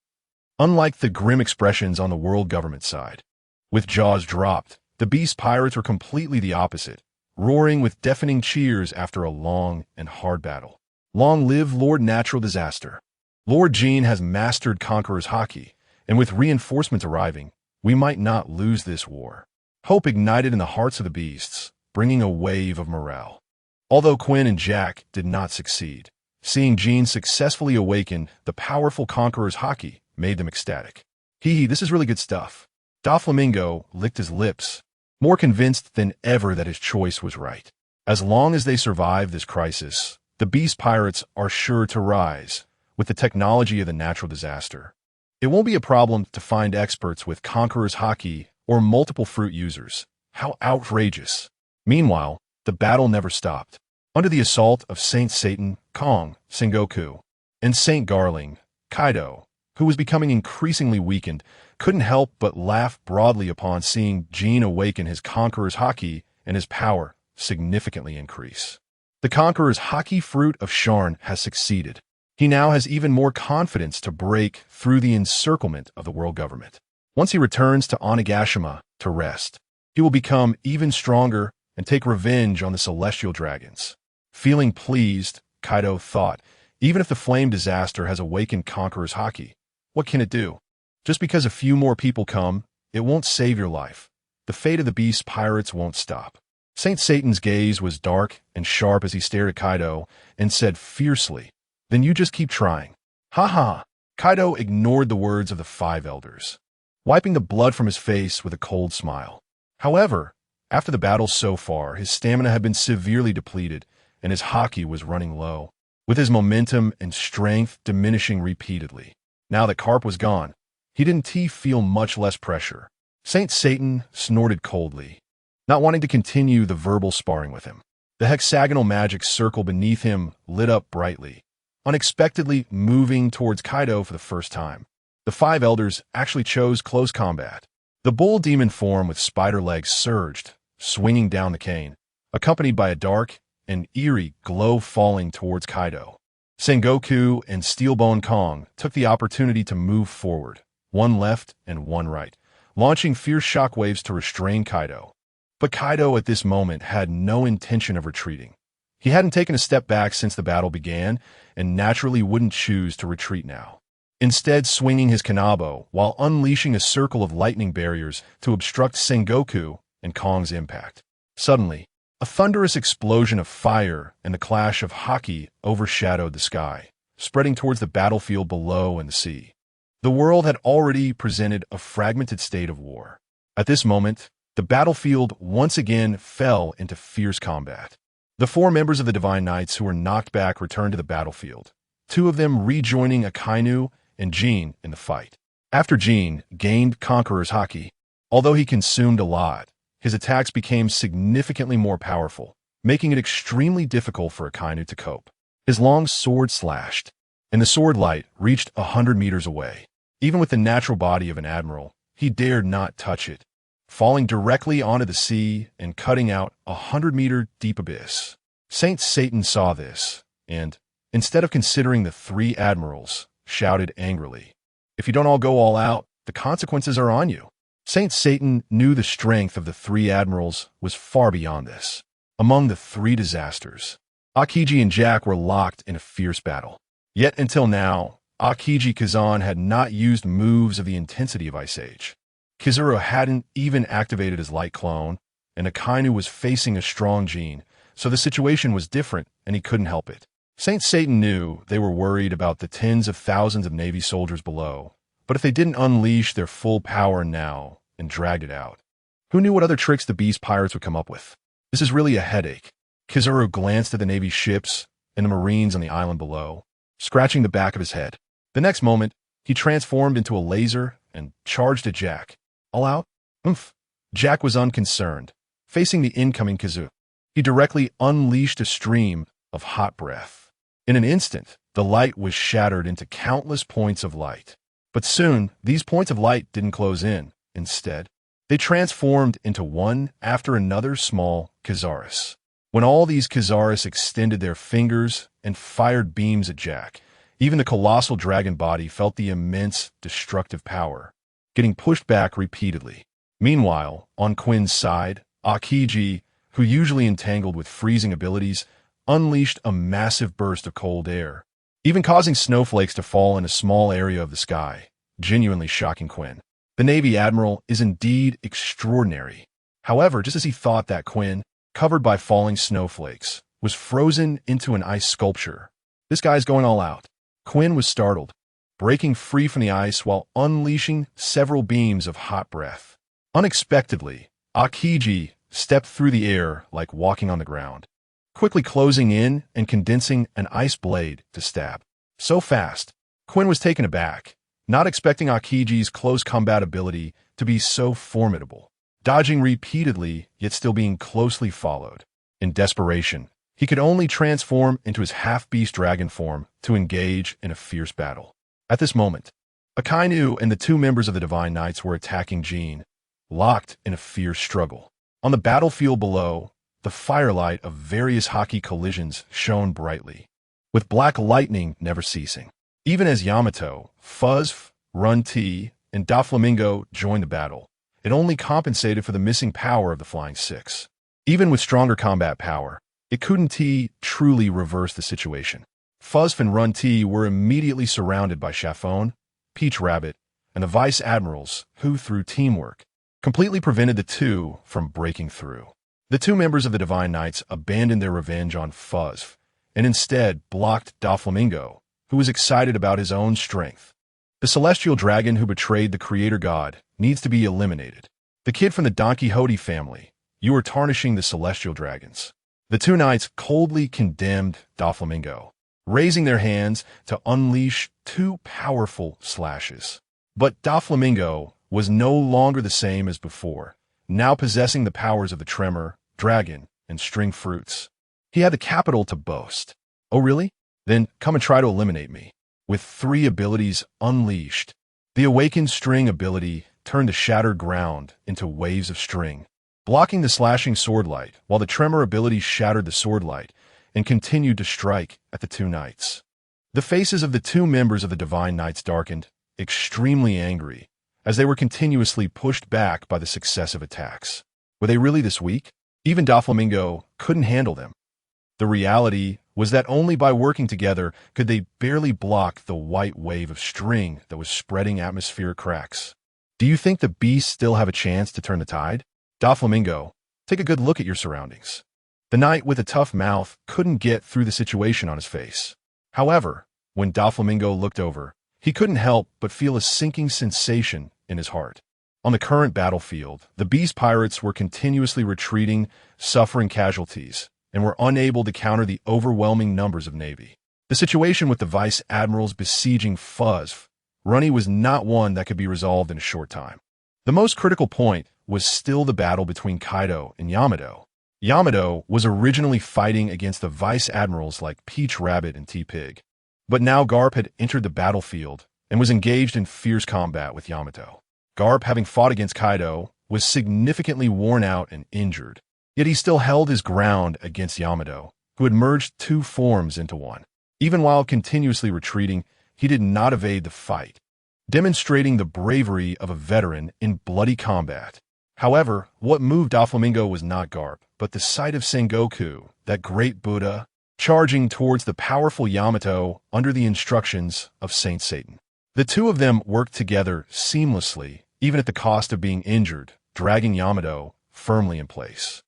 Unlike the grim expressions on the world government side, with jaws dropped, the beast pirates were completely the opposite, roaring with deafening cheers after a long and hard battle. Long live Lord Natural Disaster. Lord Jin has mastered Conqueror's Haki, and with reinforcements arriving, we might not lose this war. Hope ignited in the hearts of the beasts, bringing a wave of morale. Although Quinn and Jack did not succeed, seeing Jin successfully awaken the powerful Conqueror's Haki made them ecstatic. This is really good stuff. Doflamingo licked his lips, more convinced than ever that his choice was right. As long as they survive this crisis, the beast pirates are sure to rise with the technology of the natural disaster. It won't be a problem to find experts with Conqueror's Haki or multiple fruit users. How outrageous! Meanwhile, the battle never stopped. Under the assault of Saint Satan, Kong, Sengoku, and Saint Garling, Kaido, who was becoming increasingly weakened, couldn't help but laugh broadly upon seeing Jin awaken his Conqueror's Haki and his power significantly increase. The Conqueror's Haki fruit of Sharn has succeeded. He now has even more confidence to break through the encirclement of the world government. Once he returns to Onigashima to rest, he will become even stronger and take revenge on the celestial dragons. Feeling pleased, Kaido thought, even if the flame disaster has awakened Conqueror's Haki, what can it do? Just because a few more people come, it won't save your life. The fate of the beast pirates won't stop. Saint Satan's gaze was dark and sharp as he stared at Kaido and said fiercely, "Then you just keep trying." "Ha ha!" Kaido ignored the words of the five elders, wiping the blood from his face with a cold smile. However, after the battle so far, his stamina had been severely depleted and his Haki was running low, with his momentum and strength diminishing repeatedly. Now that Carp was gone, he didn't feel much less pressure. Saint Satan snorted coldly, not wanting to continue the verbal sparring with him. The hexagonal magic circle beneath him lit up brightly, unexpectedly moving towards Kaido for the first time. The five elders actually chose close combat. The bull demon form with spider legs surged, swinging down the cane, accompanied by a dark and eerie glow falling towards Kaido. Sengoku and Steelbone Kong took the opportunity to move forward, one left and one right, launching fierce shockwaves to restrain Kaido. But Kaido at this moment had no intention of retreating. He hadn't taken a step back since the battle began, and naturally wouldn't choose to retreat now. Instead, swinging his kanabo while unleashing a circle of lightning barriers to obstruct Sengoku and Kong's impact. Suddenly, a thunderous explosion of fire and the clash of Haki overshadowed the sky, spreading towards the battlefield below and the sea. The world had already presented a fragmented state of war. At this moment, the battlefield once again fell into fierce combat. The 4 members of the Divine Knights who were knocked back returned to the battlefield, 2 of them rejoining Akainu and Jin in the fight. After Jin gained Conqueror's Haki, although he consumed a lot, his attacks became significantly more powerful, making it extremely difficult for Akainu to cope. His long sword slashed, and the sword light reached 100 meters away. Even with the natural body of an admiral, he dared not touch it, falling directly onto the sea and cutting out a 100-meter deep abyss. Saint Satan saw this, and, instead of considering the 3 admirals, shouted angrily, "If you don't all go all out, the consequences are on you." Saint Satan knew the strength of the 3 admirals was far beyond this. Among the 3 disasters, Aokiji and Jack were locked in a fierce battle. Yet until now, Aokiji Kazan had not used moves of the intensity of Ice Age. Kizuru hadn't even activated his light clone, and Akainu was facing a strong Jin, so the situation was different and he couldn't help it. Saint Satan knew they were worried about the tens of thousands of Navy soldiers below, but if they didn't unleash their full power now and dragged it out, who knew what other tricks the Beast Pirates would come up with? This is really a headache. Kizuru glanced at the Navy ships and the Marines on the island below, scratching the back of his head. The next moment, he transformed into a laser and charged at Jack. All out? Oomph. Jack was unconcerned, facing the incoming Kizu. He directly unleashed a stream of hot breath. In an instant, the light was shattered into countless points of light. But soon, these points of light didn't close in. Instead, they transformed into one after another small Kizaris. When all these Kizaris extended their fingers and fired beams at Jack, even the colossal dragon body felt the immense destructive power, getting pushed back repeatedly. Meanwhile, on Quinn's side, Aokiji, who usually entangled with freezing abilities, unleashed a massive burst of cold air, even causing snowflakes to fall in a small area of the sky, genuinely shocking Quinn. The Navy Admiral is indeed extraordinary. However, just as he thought that Quinn, covered by falling snowflakes, was frozen into an ice sculpture, this guy's going all out. Quinn was startled, breaking free from the ice while unleashing several beams of hot breath. Unexpectedly, Aokiji stepped through the air like walking on the ground, quickly closing in and condensing an ice blade to stab. So fast, Quinn was taken aback, not expecting Aokiji's close combat ability to be so formidable, dodging repeatedly yet still being closely followed. In desperation, he could only transform into his half-beast dragon form to engage in a fierce battle. At this moment, Akainu and the 2 members of the Divine Knights were attacking Jin, locked in a fierce struggle. On the battlefield below, the firelight of various Haki collisions shone brightly, with black lightning never ceasing. Even as Yamato, Fuzz, Run-T, and Doflamingo joined the battle, it only compensated for the missing power of the Flying Six. Even with stronger combat power, it couldn't truly reverse the situation. Fuzz and Run-T were immediately surrounded by Chaffone, Peach Rabbit, and the Vice Admirals, who, through teamwork, completely prevented the 2 from breaking through. The 2 members of the Divine Knights abandoned their revenge on Fuzz, and instead blocked Doflamingo, who was excited about his own strength. The celestial dragon who betrayed the creator god needs to be eliminated. The kid from the Don Quixote family, you are tarnishing the celestial dragons. The 2 knights coldly condemned Doflamingo, raising their hands to unleash 2 powerful slashes. But Doflamingo was no longer the same as before, now possessing the powers of the Tremor, Dragon, and String Fruits. He had the capital to boast. Oh really? Then come and try to eliminate me. With 3 abilities unleashed, the Awakened String ability turned the shattered ground into waves of string, blocking the slashing sword light, while the tremor ability shattered the sword light and continued to strike at the two knights. The faces of the two members of the Divine Knights darkened, extremely angry, as they were continuously pushed back by the successive attacks. Were they really this weak? Even Doflamingo couldn't handle them. The reality was that only by working together could they barely block the white wave of string that was spreading atmospheric cracks. Do you think the beasts still have a chance to turn the tide? Doflamingo, take a good look at your surroundings. The knight with a tough mouth couldn't get through the situation on his face. However, when Doflamingo looked over, he couldn't help but feel a sinking sensation in his heart. On the current battlefield, the beast pirates were continuously retreating, suffering casualties, and were unable to counter the overwhelming numbers of Navy. The situation with the vice admirals besieging Fuzz Runny was not one that could be resolved in a short time. The most critical point was still the battle between Kaido and Yamato. Yamato was originally fighting against the vice admirals like Peach Rabbit and T-Pig, but now Garp had entered the battlefield and was engaged in fierce combat with Yamato. Garp, having fought against Kaido, was significantly worn out and injured, yet he still held his ground against Yamato, who had merged two forms into one. Even while continuously retreating, he did not evade the fight, demonstrating the bravery of a veteran in bloody combat. However, what moved Doflamingo was not Garp, but the sight of Sengoku, that great Buddha, charging towards the powerful Yamato under the instructions of Saint Satan. The two of them worked together seamlessly, even at the cost of being injured, dragging Yamato firmly in place.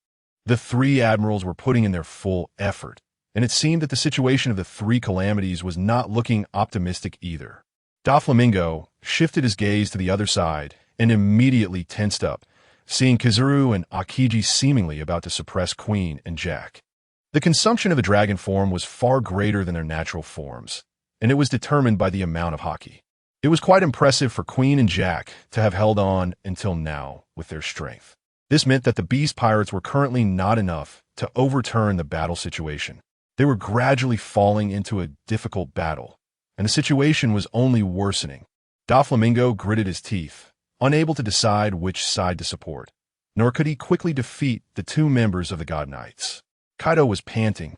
The three admirals were putting in their full effort, and it seemed that the situation of the three calamities was not looking optimistic either. Doflamingo shifted his gaze to the other side and immediately tensed up, seeing Kizuru and Akiji seemingly about to suppress Queen and Jack. The consumption of the dragon form was far greater than their natural forms, and it was determined by the amount of Haki. It was quite impressive for Queen and Jack to have held on until now with their strength. This meant that the beast pirates were currently not enough to overturn the battle situation. They were gradually falling into a difficult battle, and the situation was only worsening. Doflamingo gritted his teeth, unable to decide which side to support, nor could he quickly defeat the two members of the God Knights. Kaido was panting,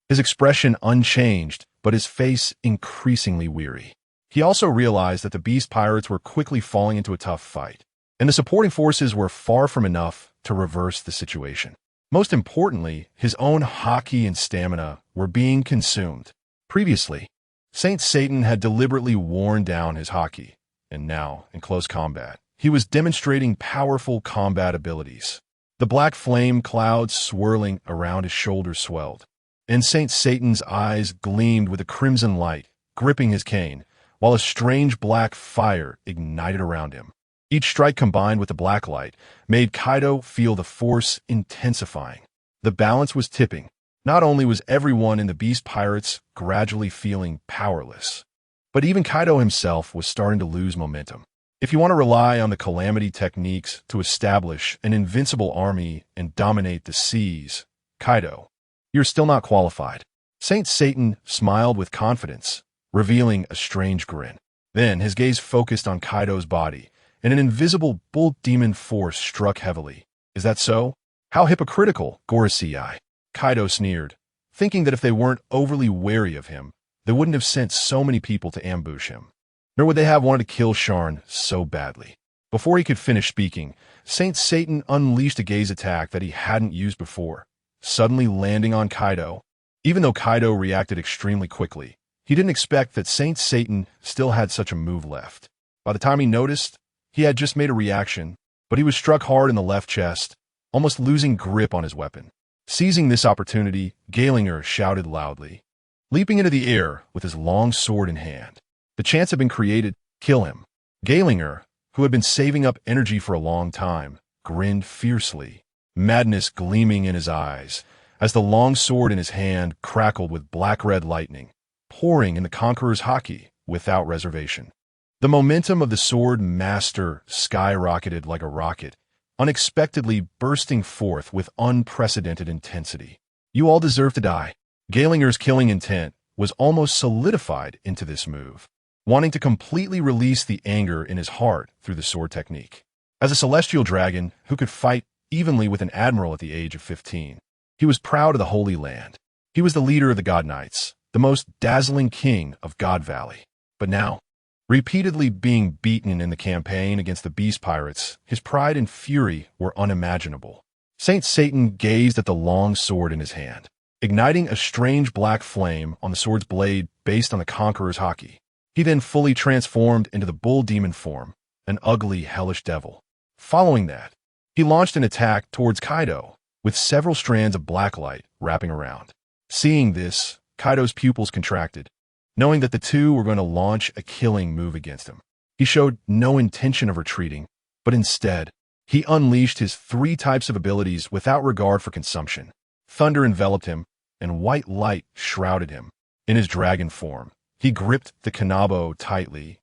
his expression unchanged, but his face increasingly weary. He also realized that the beast pirates were quickly falling into a tough fight, and the supporting forces were far from enough to reverse the situation. Most importantly, his own Haki and stamina were being consumed. Previously, Saint Satan had deliberately worn down his Haki, and now, in close combat, he was demonstrating powerful combat abilities. The black flame clouds swirling around his shoulders swelled, and Saint Satan's eyes gleamed with a crimson light, gripping his cane, while a strange black fire ignited around him. Each strike combined with the black light made Kaido feel the force intensifying. The balance was tipping. Not only was everyone in the Beast Pirates gradually feeling powerless, but even Kaido himself was starting to lose momentum. If you want to rely on the Calamity techniques to establish an invincible army and dominate the seas, Kaido, you're still not qualified. Saint Satan smiled with confidence, revealing a strange grin. Then his gaze focused on Kaido's body, and an invisible bull demon force struck heavily. Is that so? How hypocritical, Gorosei. Kaido sneered, thinking that if they weren't overly wary of him, they wouldn't have sent so many people to ambush him. Nor would they have wanted to kill Sharn so badly. Before he could finish speaking, Saint Satan unleashed a gaze attack that he hadn't used before, suddenly landing on Kaido. Even though Kaido reacted extremely quickly, he didn't expect that Saint Satan still had such a move left. By the time he noticed, he had just made a reaction, but he was struck hard in the left chest, almost losing grip on his weapon. Seizing this opportunity, Gaelinger shouted loudly, leaping into the air with his long sword in hand. The chance had been created. Kill him. Gaelinger, who had been saving up energy for a long time, grinned fiercely, madness gleaming in his eyes, as the long sword in his hand crackled with black-red lightning, pouring in the Conqueror's Haki without reservation. The momentum of the sword master skyrocketed like a rocket, unexpectedly bursting forth with unprecedented intensity. You all deserve to die. Gaelinger's killing intent was almost solidified into this move, wanting to completely release the anger in his heart through the sword technique. As a celestial dragon who could fight evenly with an admiral at the age of 15, he was proud of the Holy Land. He was the leader of the God Knights, the most dazzling king of God Valley. But now, repeatedly being beaten in the campaign against the Beast Pirates, his pride and fury were unimaginable. Saint Satan gazed at the long sword in his hand, igniting a strange black flame on the sword's blade based on the Conqueror's Haki. He then fully transformed into the bull demon form, an ugly, hellish devil. Following that, he launched an attack towards Kaido, with several strands of black light wrapping around. Seeing this, Kaido's pupils contracted, knowing that the two were going to launch a killing move against him. He showed no intention of retreating, but instead, he unleashed his 3 types of abilities without regard for consumption. Thunder enveloped him, and white light shrouded him. In his dragon form, he gripped the Kanabo tightly,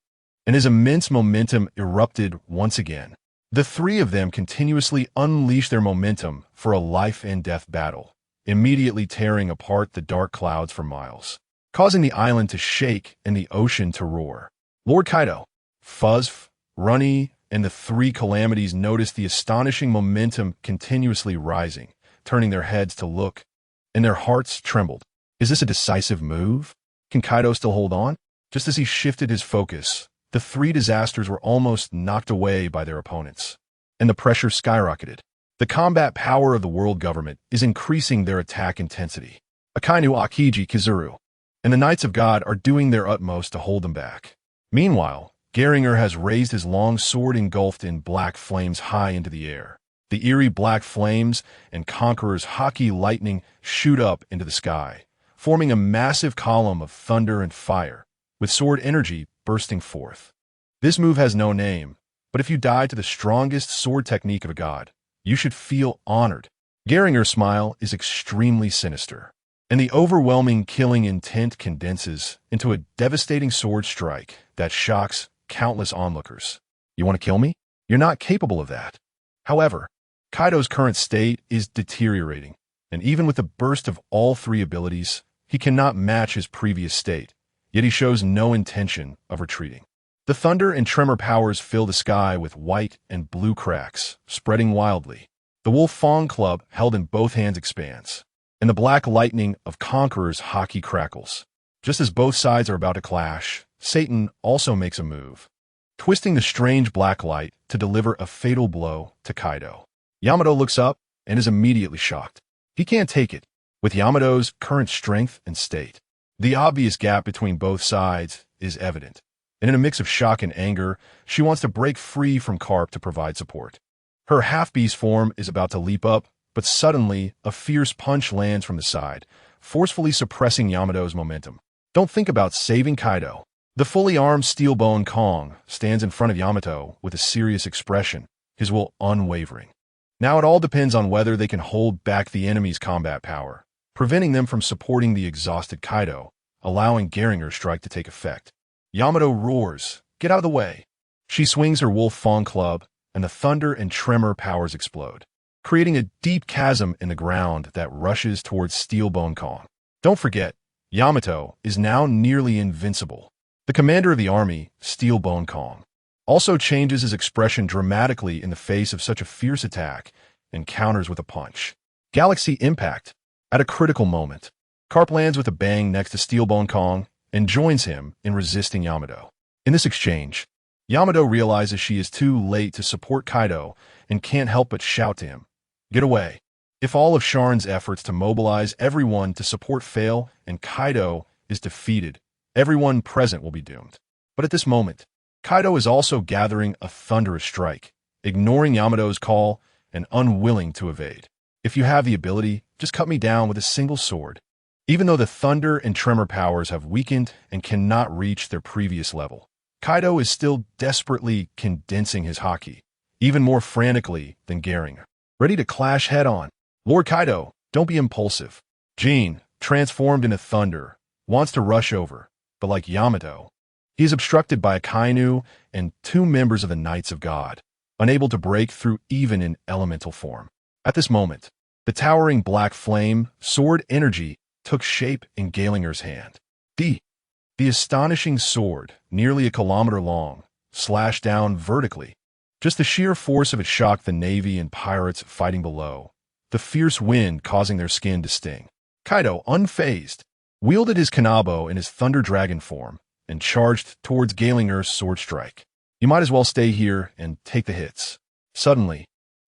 and his immense momentum erupted once again. The 3 of them continuously unleashed their momentum for a life-and-death battle, immediately tearing apart the dark clouds for miles, causing the island to shake and the ocean to roar. Lord Kaido, Fuzz, Runny, and the 3 calamities noticed the astonishing momentum continuously rising, turning their heads to look, and their hearts trembled. Is this a decisive move? Can Kaido still hold on? Just as he shifted his focus, the 3 disasters were almost knocked away by their opponents, and the pressure skyrocketed. The combat power of the world government is increasing their attack intensity. Akainu Akiji Kizuru and the Knights of God are doing their utmost to hold them back. Meanwhile, Geringer has raised his long sword engulfed in black flames high into the air. The eerie black flames and Conqueror's Haki lightning shoot up into the sky, forming a massive column of thunder and fire, with sword energy bursting forth. This move has no name, but if you die to the strongest sword technique of a god, you should feel honored. Geringer's smile is extremely sinister, and the overwhelming killing intent condenses into a devastating sword strike that shocks countless onlookers. You want to kill me? You're not capable of that. However, Kaido's current state is deteriorating, and even with the burst of all 3 abilities, he cannot match his previous state, yet he shows no intention of retreating. The thunder and tremor powers fill the sky with white and blue cracks, spreading wildly. The Wolf Fong Club held in both hands expands, and the black lightning of Conqueror's Haki crackles. Just as both sides are about to clash, Satan also makes a move, twisting the strange black light to deliver a fatal blow to Kaido. Yamato looks up and is immediately shocked. He can't take it, with Yamato's current strength and state. The obvious gap between both sides is evident, and in a mix of shock and anger, she wants to break free from Carp to provide support. Her half-beast form is about to leap up, but suddenly a fierce punch lands from the side, forcefully suppressing Yamato's momentum. Don't think about saving Kaido. The fully armed Steelbone Kong stands in front of Yamato with a serious expression, his will unwavering. Now it all depends on whether they can hold back the enemy's combat power, preventing them from supporting the exhausted Kaido, allowing Geringer's strike to take effect. Yamato roars, "Get out of the way!" She swings her Wolf Fong Club, and the thunder and tremor powers explode, creating a deep chasm in the ground that rushes towards Steelbone Kong. Don't forget, Yamato is now nearly invincible. The commander of the army, Steelbone Kong, also changes his expression dramatically in the face of such a fierce attack and counters with a punch. Galaxy Impact. At a critical moment, Carp lands with a bang next to Steelbone Kong and joins him in resisting Yamato. In this exchange, Yamato realizes she is too late to support Kaido and can't help but shout to him, "Get away." If all of Sharn's efforts to mobilize everyone to support fail and Kaido is defeated, everyone present will be doomed. But at this moment, Kaido is also gathering a thunderous strike, ignoring Yamato's call and unwilling to evade. If you have the ability, just cut me down with a single sword. Even though the thunder and tremor powers have weakened and cannot reach their previous level, Kaido is still desperately condensing his Haki, even more frantically than Geringer, ready to clash head-on. Lord Kaido, don't be impulsive. Jean, transformed into thunder, wants to rush over, but like Yamato, he is obstructed by Akainu and 2 members of the Knights of God, unable to break through even in elemental form. At this moment, the towering black flame, sword energy, took shape in Galinger's hand. The astonishing sword, nearly a kilometer long, slashed down vertically, Just the sheer force of it shocked the Navy and pirates fighting below, the fierce wind causing their skin to sting. Kaido, unfazed, wielded his kanabo in his Thunder Dragon form and charged towards Galinger's sword strike. You might as well stay here and take the hits. Suddenly,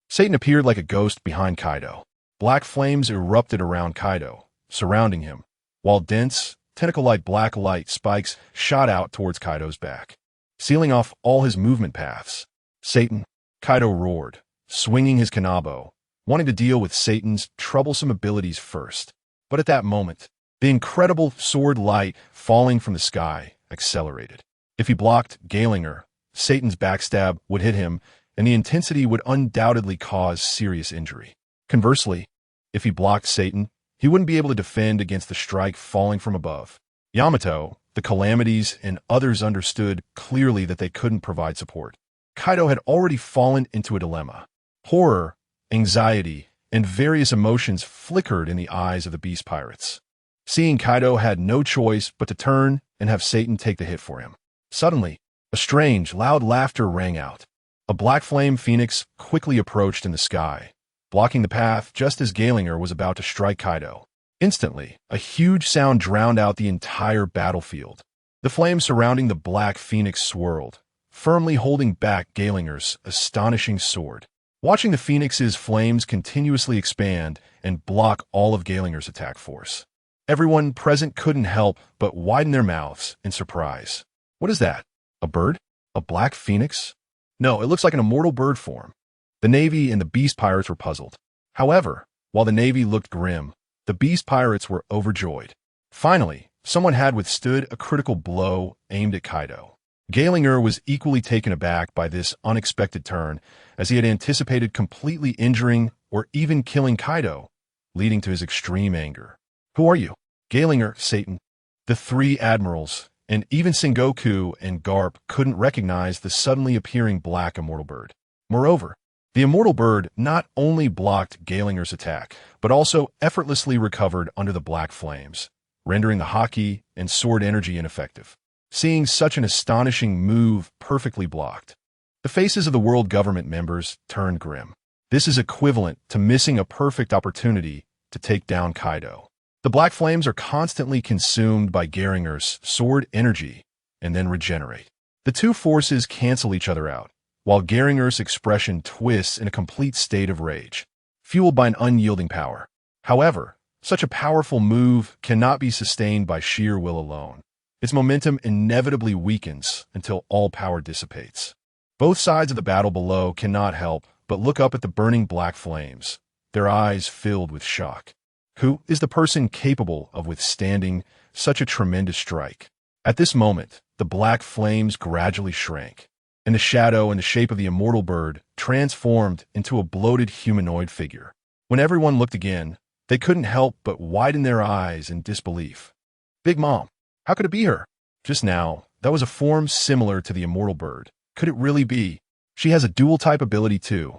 Satan appeared like a ghost behind Kaido. Black flames erupted around Kaido, surrounding him, while dense, tentacle-like black light spikes shot out towards Kaido's back, sealing off all his movement paths. Satan, Kaido roared, swinging his kanabo, wanting to deal with Satan's troublesome abilities first. But at that moment, the incredible sword light falling from the sky accelerated. If he blocked Galinger, Satan's backstab would hit him, and the intensity would undoubtedly cause serious injury. Conversely, if he blocked Satan, he wouldn't be able to defend against the strike falling from above. Yamato, the Calamities, and others understood clearly that they couldn't provide support. Kaido had already fallen into a dilemma. Horror, anxiety, and various emotions flickered in the eyes of the beast pirates. Seeing Kaido had no choice but to turn and have Satan take the hit for him. Suddenly, a strange, loud laughter rang out. A black flame phoenix quickly approached in the sky, blocking the path just as Galinger was about to strike Kaido. Instantly, a huge sound drowned out the entire battlefield. The flames surrounding the black phoenix swirled, firmly holding back Galinger's astonishing sword. Watching the phoenix's flames continuously expand and block all of Galinger's attack force, everyone present couldn't help but widen their mouths in surprise. What is that? A bird? A black phoenix? No, it looks like an immortal bird form. The Navy and the beast pirates were puzzled. However, while the Navy looked grim, the beast pirates were overjoyed. Finally, someone had withstood a critical blow aimed at Kaido. Galinger was equally taken aback by this unexpected turn, as he had anticipated completely injuring or even killing Kaido, leading to his extreme anger. Who are you? Galinger, Satan. The three admirals, and even Sengoku and Garp couldn't recognize the suddenly appearing black immortal bird. Moreover, the immortal bird not only blocked Galinger's attack, but also effortlessly recovered under the black flames, rendering the Haki and sword energy ineffective. Seeing such an astonishing move perfectly blocked, the faces of the world government members turned grim. This is equivalent to missing a perfect opportunity to take down Kaido. The black flames are constantly consumed by Galinger's sword energy and then regenerate. The two forces cancel each other out, while Galinger's expression twists in a complete state of rage, fueled by an unyielding power. However, such a powerful move cannot be sustained by sheer will alone. Its momentum inevitably weakens until all power dissipates. Both sides of the battle below cannot help but look up at the burning black flames, their eyes filled with shock. Who is the person capable of withstanding such a tremendous strike? At this moment, the black flames gradually shrank, and the shadow in the shape of the immortal bird transformed into a bloated humanoid figure. When everyone looked again, they couldn't help but widen their eyes in disbelief. Big Mom, how could it be her? Just now, that was a form similar to the immortal bird. Could it really be? She has a dual-type ability too.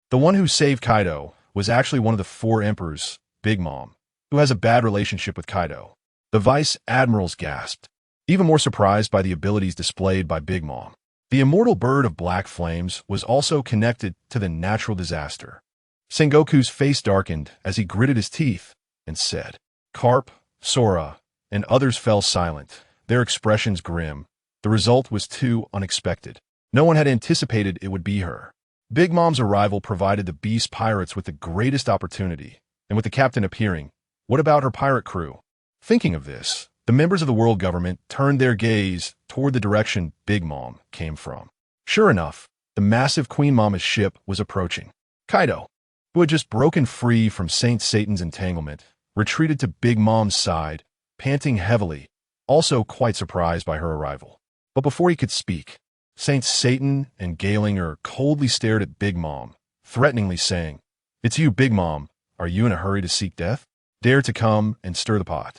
The one who saved Kaido was actually one of the four emperors, Big Mom, who has a bad relationship with Kaido. The vice admirals gasped, even more surprised by the abilities displayed by Big Mom. The immortal bird of black flames was also connected to the natural disaster. Sengoku's face darkened as he gritted his teeth and said, Carp, Sora, and others fell silent, their expressions grim. The result was too unexpected. No one had anticipated it would be her. Big Mom's arrival provided the beast pirates with the greatest opportunity, and with the captain appearing, what about her pirate crew? Thinking of this, the members of the world government turned their gaze toward the direction Big Mom came from. Sure enough, the massive Queen Mama's ship was approaching. Kaido, who had just broken free from Saint Satan's entanglement, retreated to Big Mom's side, panting heavily, also quite surprised by her arrival. But before he could speak, Saint Satan and Galinger coldly stared at Big Mom, threateningly saying, It's you, Big Mom. Are you in a hurry to seek death? Dare to come and stir the pot.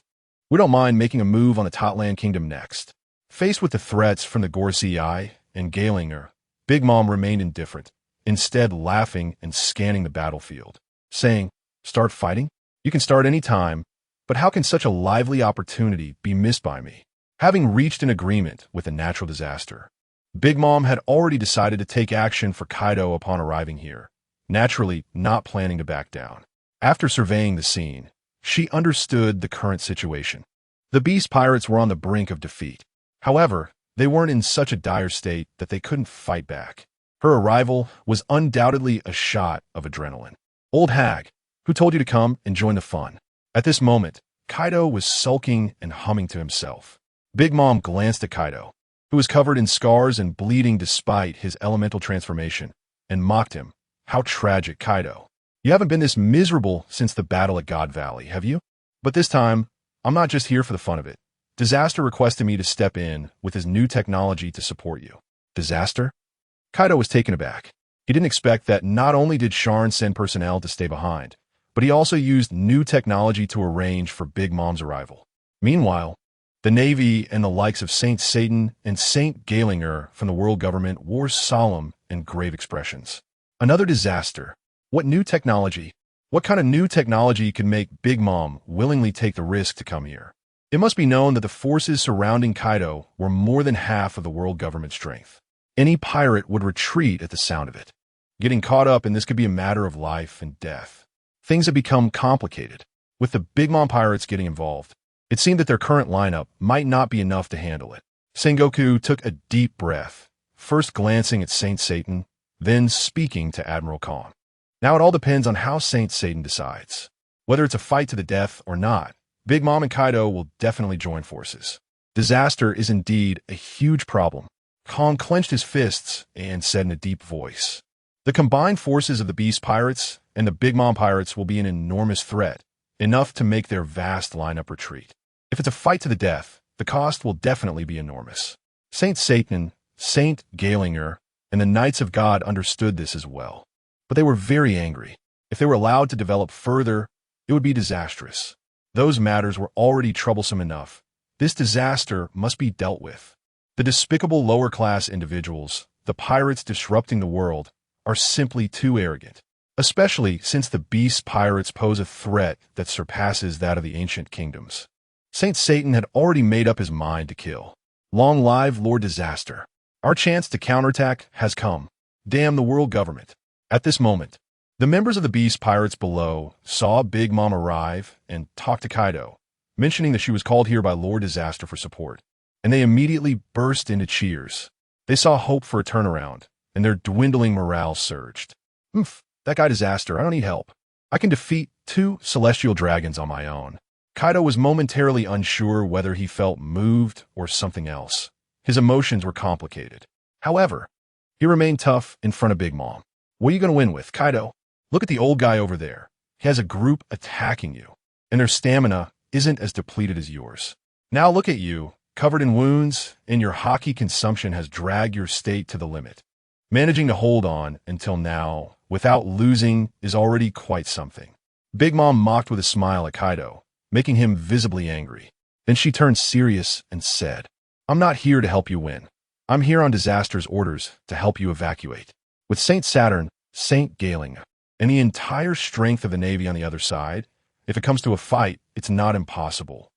We don't mind making a move on the Totland Kingdom next. Faced with the threats from the Gorsei and Galinger, Big Mom remained indifferent, instead laughing and scanning the battlefield, saying, Start fighting? You can start any time, but how can such a lively opportunity be missed by me? Having reached an agreement with a natural disaster, Big Mom had already decided to take action for Kaido upon arriving here, naturally not planning to back down. After surveying the scene, she understood the current situation. The Beast Pirates were on the brink of defeat. However, they weren't in such a dire state that they couldn't fight back. Her arrival was undoubtedly a shot of adrenaline. Old hag, who told you to come and join the fun? At this moment, Kaido was sulking and humming to himself. Big Mom glanced at Kaido, who was covered in scars and bleeding despite his elemental transformation, and mocked him. How tragic, Kaido. You haven't been this miserable since the battle at God Valley, have you? But this time, I'm not just here for the fun of it. Disaster requested me to step in with his new technology to support you. Disaster? Kaido was taken aback. He didn't expect that not only did Sharn send personnel to stay behind, but he also used new technology to arrange for Big Mom's arrival. Meanwhile, the Navy and the likes of Saint Satan and Saint Galinger from the world government wore solemn and grave expressions. Another disaster. What new technology? What kind of new technology could make Big Mom willingly take the risk to come here? It must be known that the forces surrounding Kaido were more than half of the world government strength. Any pirate would retreat at the sound of it. Getting caught up in this could be a matter of life and death. Things had become complicated. With the Big Mom pirates getting involved, it seemed that their current lineup might not be enough to handle it. Sengoku took a deep breath, first glancing at Saint Satan, then speaking to Admiral Khan. Now it all depends on how Saint Satan decides. Whether it's a fight to the death or not, Big Mom and Kaido will definitely join forces. Disaster is indeed a huge problem. Khan clenched his fists and said in a deep voice, "The combined forces of the Beast Pirates and the Big Mom Pirates will be an enormous threat, enough to make their vast lineup retreat. If it's a fight to the death, the cost will definitely be enormous." Saint Satan, Saint Galinger, and the Knights of God understood this as well. But they were very angry. If they were allowed to develop further, it would be disastrous. Those matters were already troublesome enough. This disaster must be dealt with. The despicable lower-class individuals, the pirates disrupting the world, are simply too arrogant, especially since the Beast Pirates pose a threat that surpasses that of the ancient kingdoms. Saint Satan had already made up his mind to kill. Long live Lord Disaster. Our chance to counterattack has come. Damn the world government. At this moment, the members of the Beast Pirates below saw Big Mom arrive and talk to Kaido, mentioning that she was called here by Lord Disaster for support, and they immediately burst into cheers. They saw hope for a turnaround, and their dwindling morale surged. That guy Disaster, I don't need help. I can defeat 2 celestial dragons on my own. Kaido was momentarily unsure whether he felt moved or something else. His emotions were complicated. However, he remained tough in front of Big Mom. What are you going to win with, Kaido? Look at the old guy over there. He has a group attacking you, and their stamina isn't as depleted as yours. Now look at you, covered in wounds, and your Haki consumption has dragged your state to the limit. Managing to hold on until now, without losing, is already quite something. Big Mom mocked with a smile at Kaido, making him visibly angry. Then she turned serious and said, "I'm not here to help you win. I'm here on Disaster's orders to help you evacuate. With Saint Saturn, Saint Galing, and the entire strength of the Navy on the other side, if it comes to a fight, it's not impossible."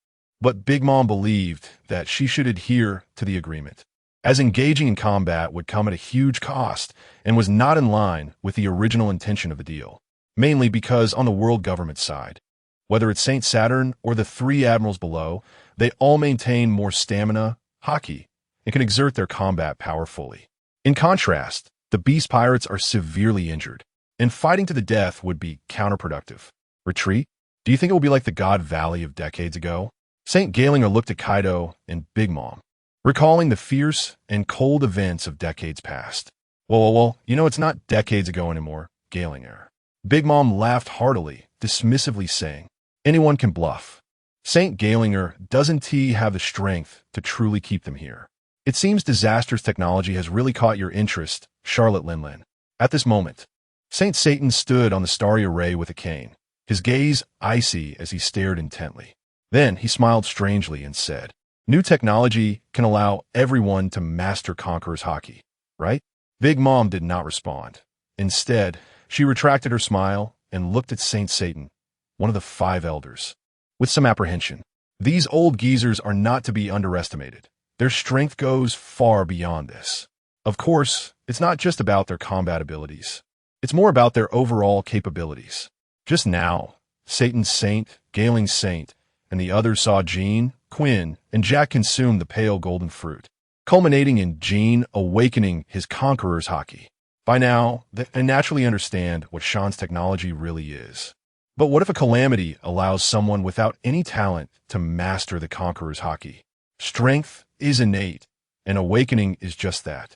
But Big Mom believed that she should adhere to the agreement, as engaging in combat would come at a huge cost and was not in line with the original intention of the deal, mainly because on the world government side, whether it's Saint Saturn or the 3 admirals below, they all maintain more stamina, Haki, and can exert their combat power fully. In contrast, the Beast Pirates are severely injured, and fighting to the death would be counterproductive. Retreat? Do you think it will be like the God Valley of decades ago? Saint Galinger looked at Kaido and Big Mom, recalling the fierce and cold events of decades past. Well, it's not decades ago anymore, Galinger. Big Mom laughed heartily, dismissively saying, "Anyone can bluff. Saint Galinger doesn't he have the strength to truly keep them here? It seems Disaster's technology has really caught your interest, Charlotte Linlin." At this moment, Saint Satan stood on the starry array with a cane, his gaze icy as he stared intently. Then he smiled strangely and said, "New technology can allow everyone to master Conqueror's Haki, right?" Big Mom did not respond. Instead, she retracted her smile and looked at Saint Satan, one of the 5 elders, with some apprehension. These old geezers are not to be underestimated. Their strength goes far beyond this. Of course, it's not just about their combat abilities. It's more about their overall capabilities. Just now, Satan's Saint, Gaeling's Saint, and the others saw Jean, Quinn, and Jack consume the pale golden fruit, culminating in Jean awakening his conqueror's Haki. By now, they naturally understand what Sharn's technology really is. But what if a calamity allows someone without any talent to master the conqueror's Haki? Strength is innate, and awakening is just that.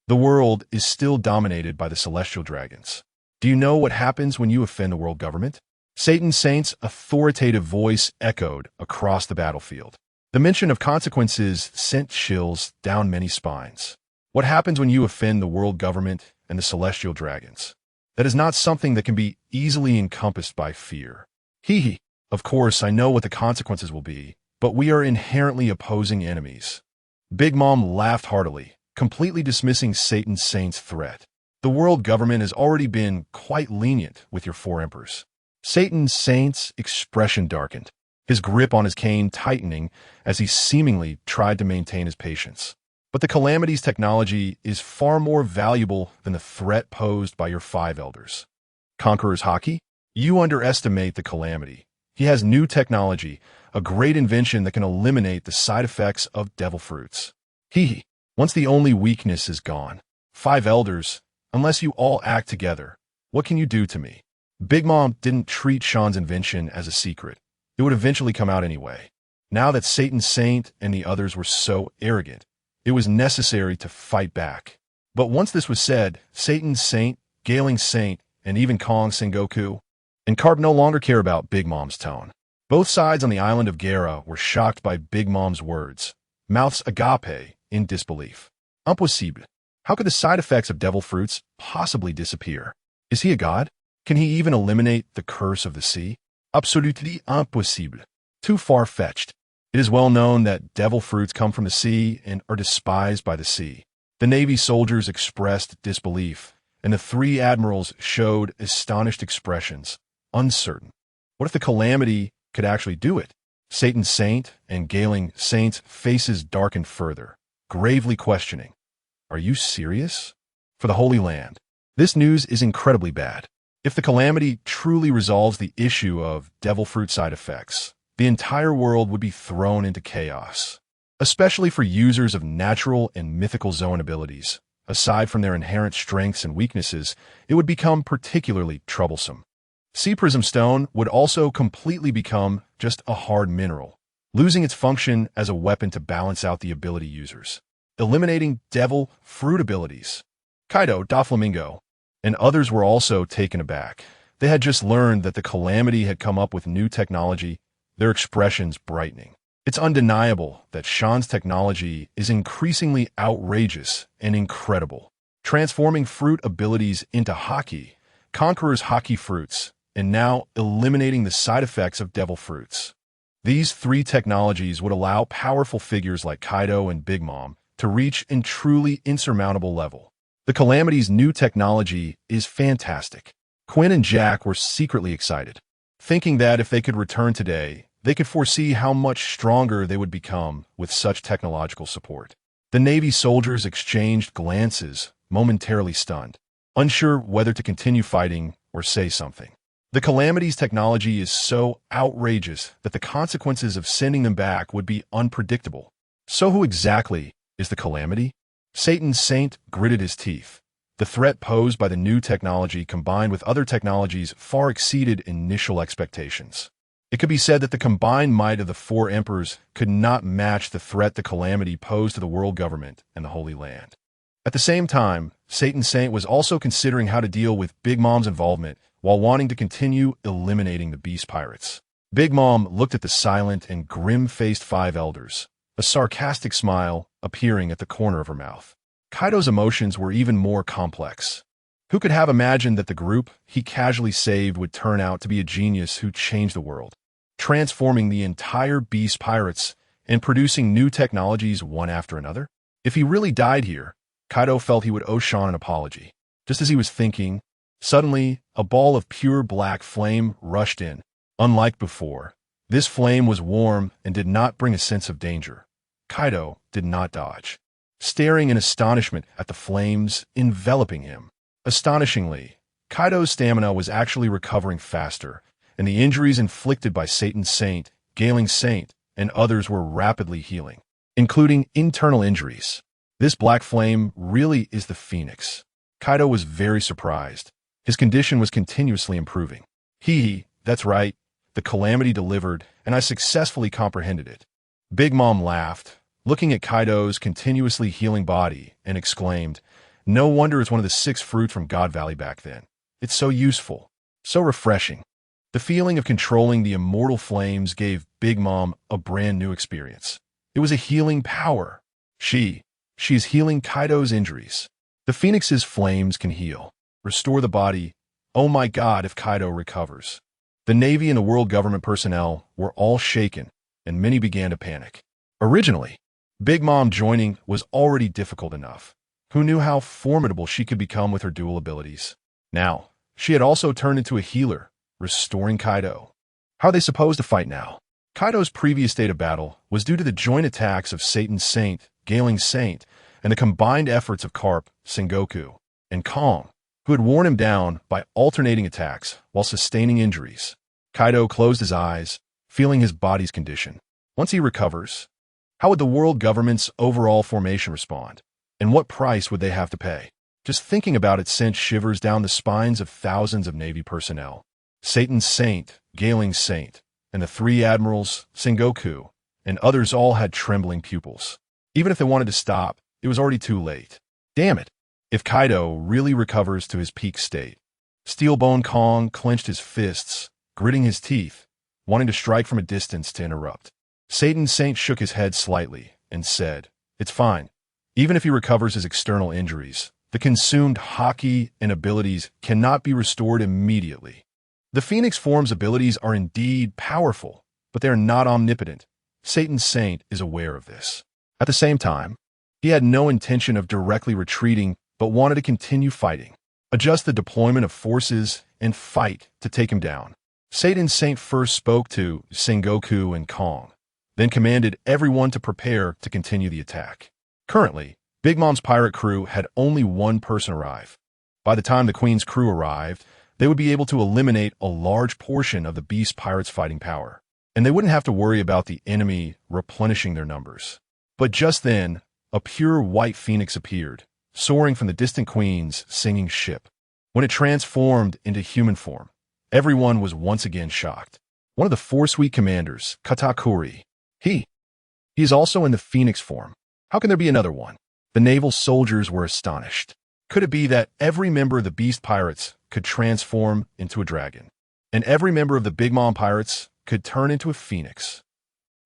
The world is still dominated by the celestial dragons. Do you know what happens when you offend the world government? Satan's Saint's authoritative voice echoed across the battlefield. The mention of consequences sent chills down many spines. What happens when you offend the world government and the celestial dragons? That is not something that can be easily encompassed by fear. Hee. Of course, I know what the consequences will be, but we are inherently opposing enemies. Big Mom laughed heartily, completely dismissing Satan's Saint's threat. The world government has already been quite lenient with your four emperors. Satan's Saint's expression darkened, his grip on his cane tightening as he seemingly tried to maintain his patience. But the Calamity's technology is far more valuable than the threat posed by your five elders. Conqueror's Haki? You underestimate the Calamity. He has new technology, a great invention that can eliminate the side effects of devil fruits. Once the only weakness is gone. Five elders, unless you all act together, what can you do to me? Big Mom didn't treat Sharn's invention as a secret. It would eventually come out anyway. Now that Satan's Saint and the others were so arrogant, it was necessary to fight back. But once this was said, Satan's Saint, Gaeling's Saint, and even Kong Sengoku and Carp no longer care about Big Mom's tone. Both sides on the island of Gera were shocked by Big Mom's words, mouths agape in disbelief. Impossible. How could the side effects of devil fruits possibly disappear? Is he a god? Can he even eliminate the curse of the sea? Absolutely impossible. Too far-fetched. It is well known that devil fruits come from the sea and are despised by the sea. The Navy soldiers expressed disbelief, and the three admirals showed astonished expressions, uncertain. What if the Calamity could actually do it? Satan's Saint and Gaeling Saint's faces darkened further, gravely questioning. Are you serious? For the Holy Land, this news is incredibly bad. If the Calamity truly resolves the issue of devil fruit side effects, the entire world would be thrown into chaos, especially for users of natural and mythical zone abilities. Aside from their inherent strengths and weaknesses, it would become particularly troublesome. Sea Prism Stone would also completely become just a hard mineral, losing its function as a weapon to balance out the ability users, eliminating devil fruit abilities. Kaido, Doflamingo, and others were also taken aback. They had just learned that the Calamity had come up with new technology, their expressions brightening. It's undeniable that Sharn's technology is increasingly outrageous and incredible, transforming fruit abilities into Haki, Conqueror's Haki fruits, and now eliminating the side effects of devil fruits. These three technologies would allow powerful figures like Kaido and Big Mom to reach a truly insurmountable level. The Calamity's new technology is fantastic. Quinn and Jack were secretly excited, thinking that if they could return today, they could foresee how much stronger they would become with such technological support. The Navy soldiers exchanged glances, momentarily stunned, unsure whether to continue fighting or say something. The Calamity's technology is so outrageous that the consequences of sending them back would be unpredictable. So who exactly is the Calamity? Satan's Saint gritted his teeth. The threat posed by the new technology combined with other technologies far exceeded initial expectations. It could be said that the combined might of the four emperors could not match the threat the Calamity posed to the world government and the Holy Land. At the same time, Satan's Saint was also considering how to deal with Big Mom's involvement while wanting to continue eliminating the beast pirates. Big Mom looked at the silent and grim-faced five elders, a sarcastic smile appearing at the corner of her mouth. Kaido's emotions were even more complex. Who could have imagined that the group he casually saved would turn out to be a genius who changed the world, transforming the entire beast pirates and producing new technologies one after another? If he really died here, Kaido felt he would owe Sharn an apology. Just as he was thinking, suddenly, a ball of pure black flame rushed in. Unlike before, this flame was warm and did not bring a sense of danger. Kaido did not dodge. staring in astonishment at the flames enveloping him. Astonishingly, Kaido's stamina was actually recovering faster, and the injuries inflicted by Satan's Saint, Galing Saint, and others were rapidly healing, including internal injuries. This black flame really is the Phoenix. Kaido was very surprised. His condition was continuously improving. That's right. The Calamity delivered, and I successfully comprehended it. Big Mom laughed, looking at Kaido's continuously healing body, and exclaimed, "No wonder it's one of the 6 fruits from God Valley back then. It's so useful, so refreshing." The feeling of controlling the immortal flames gave Big Mom a brand new experience. It was a healing power. She is healing Kaido's injuries. The Phoenix's flames can heal, restore the body. Oh my God, if Kaido recovers. The Navy and the world government personnel were all shaken, and many began to panic. Originally, Big Mom joining was already difficult enough. Who knew how formidable she could become with her dual abilities? Now, she had also turned into a healer, restoring Kaido. How are they supposed to fight now? Kaido's previous state of battle was due to the joint attacks of Satan's Saint, Galing Saint, and the combined efforts of Carp, Sengoku, and Kong, who had worn him down by alternating attacks while sustaining injuries. Kaido closed his eyes, feeling his body's condition. Once he recovers, how would the world government's overall formation respond? And what price would they have to pay? Just thinking about it sent shivers down the spines of thousands of Navy personnel. Satan's Saint, Galing Saint, and the 3 admirals, Sengoku, and others all had trembling pupils. Even if they wanted to stop, it was already too late. Damn it! If Kaido really recovers to his peak state. Steelbone Kong clenched his fists, gritting his teeth, wanting to strike from a distance to interrupt. Satan's Saint shook his head slightly and said, "It's fine. Even if he recovers his external injuries, the consumed Haki and abilities cannot be restored immediately. The Phoenix form's abilities are indeed powerful, but they are not omnipotent. Satan's Saint is aware of this. At the same time, he had no intention of directly retreating, but wanted to continue fighting, adjust the deployment of forces, and fight to take him down. Satan's Saint first spoke to Sengoku and Kong, then commanded everyone to prepare to continue the attack. Currently, Big Mom's pirate crew had only 1 person arrive. By the time the Queen's crew arrived, they would be able to eliminate a large portion of the Beast Pirates' fighting power, and they wouldn't have to worry about the enemy replenishing their numbers. But just then, a pure white phoenix appeared, soaring from the distant Queen's singing ship. When it transformed into human form, everyone was once again shocked. One of the 4 sweet commanders, Katakuri, he is also in the phoenix form. How can there be another one? The naval soldiers were astonished. Could it be that every member of the Beast Pirates could transform into a dragon, and every member of the Big Mom Pirates could turn into a phoenix?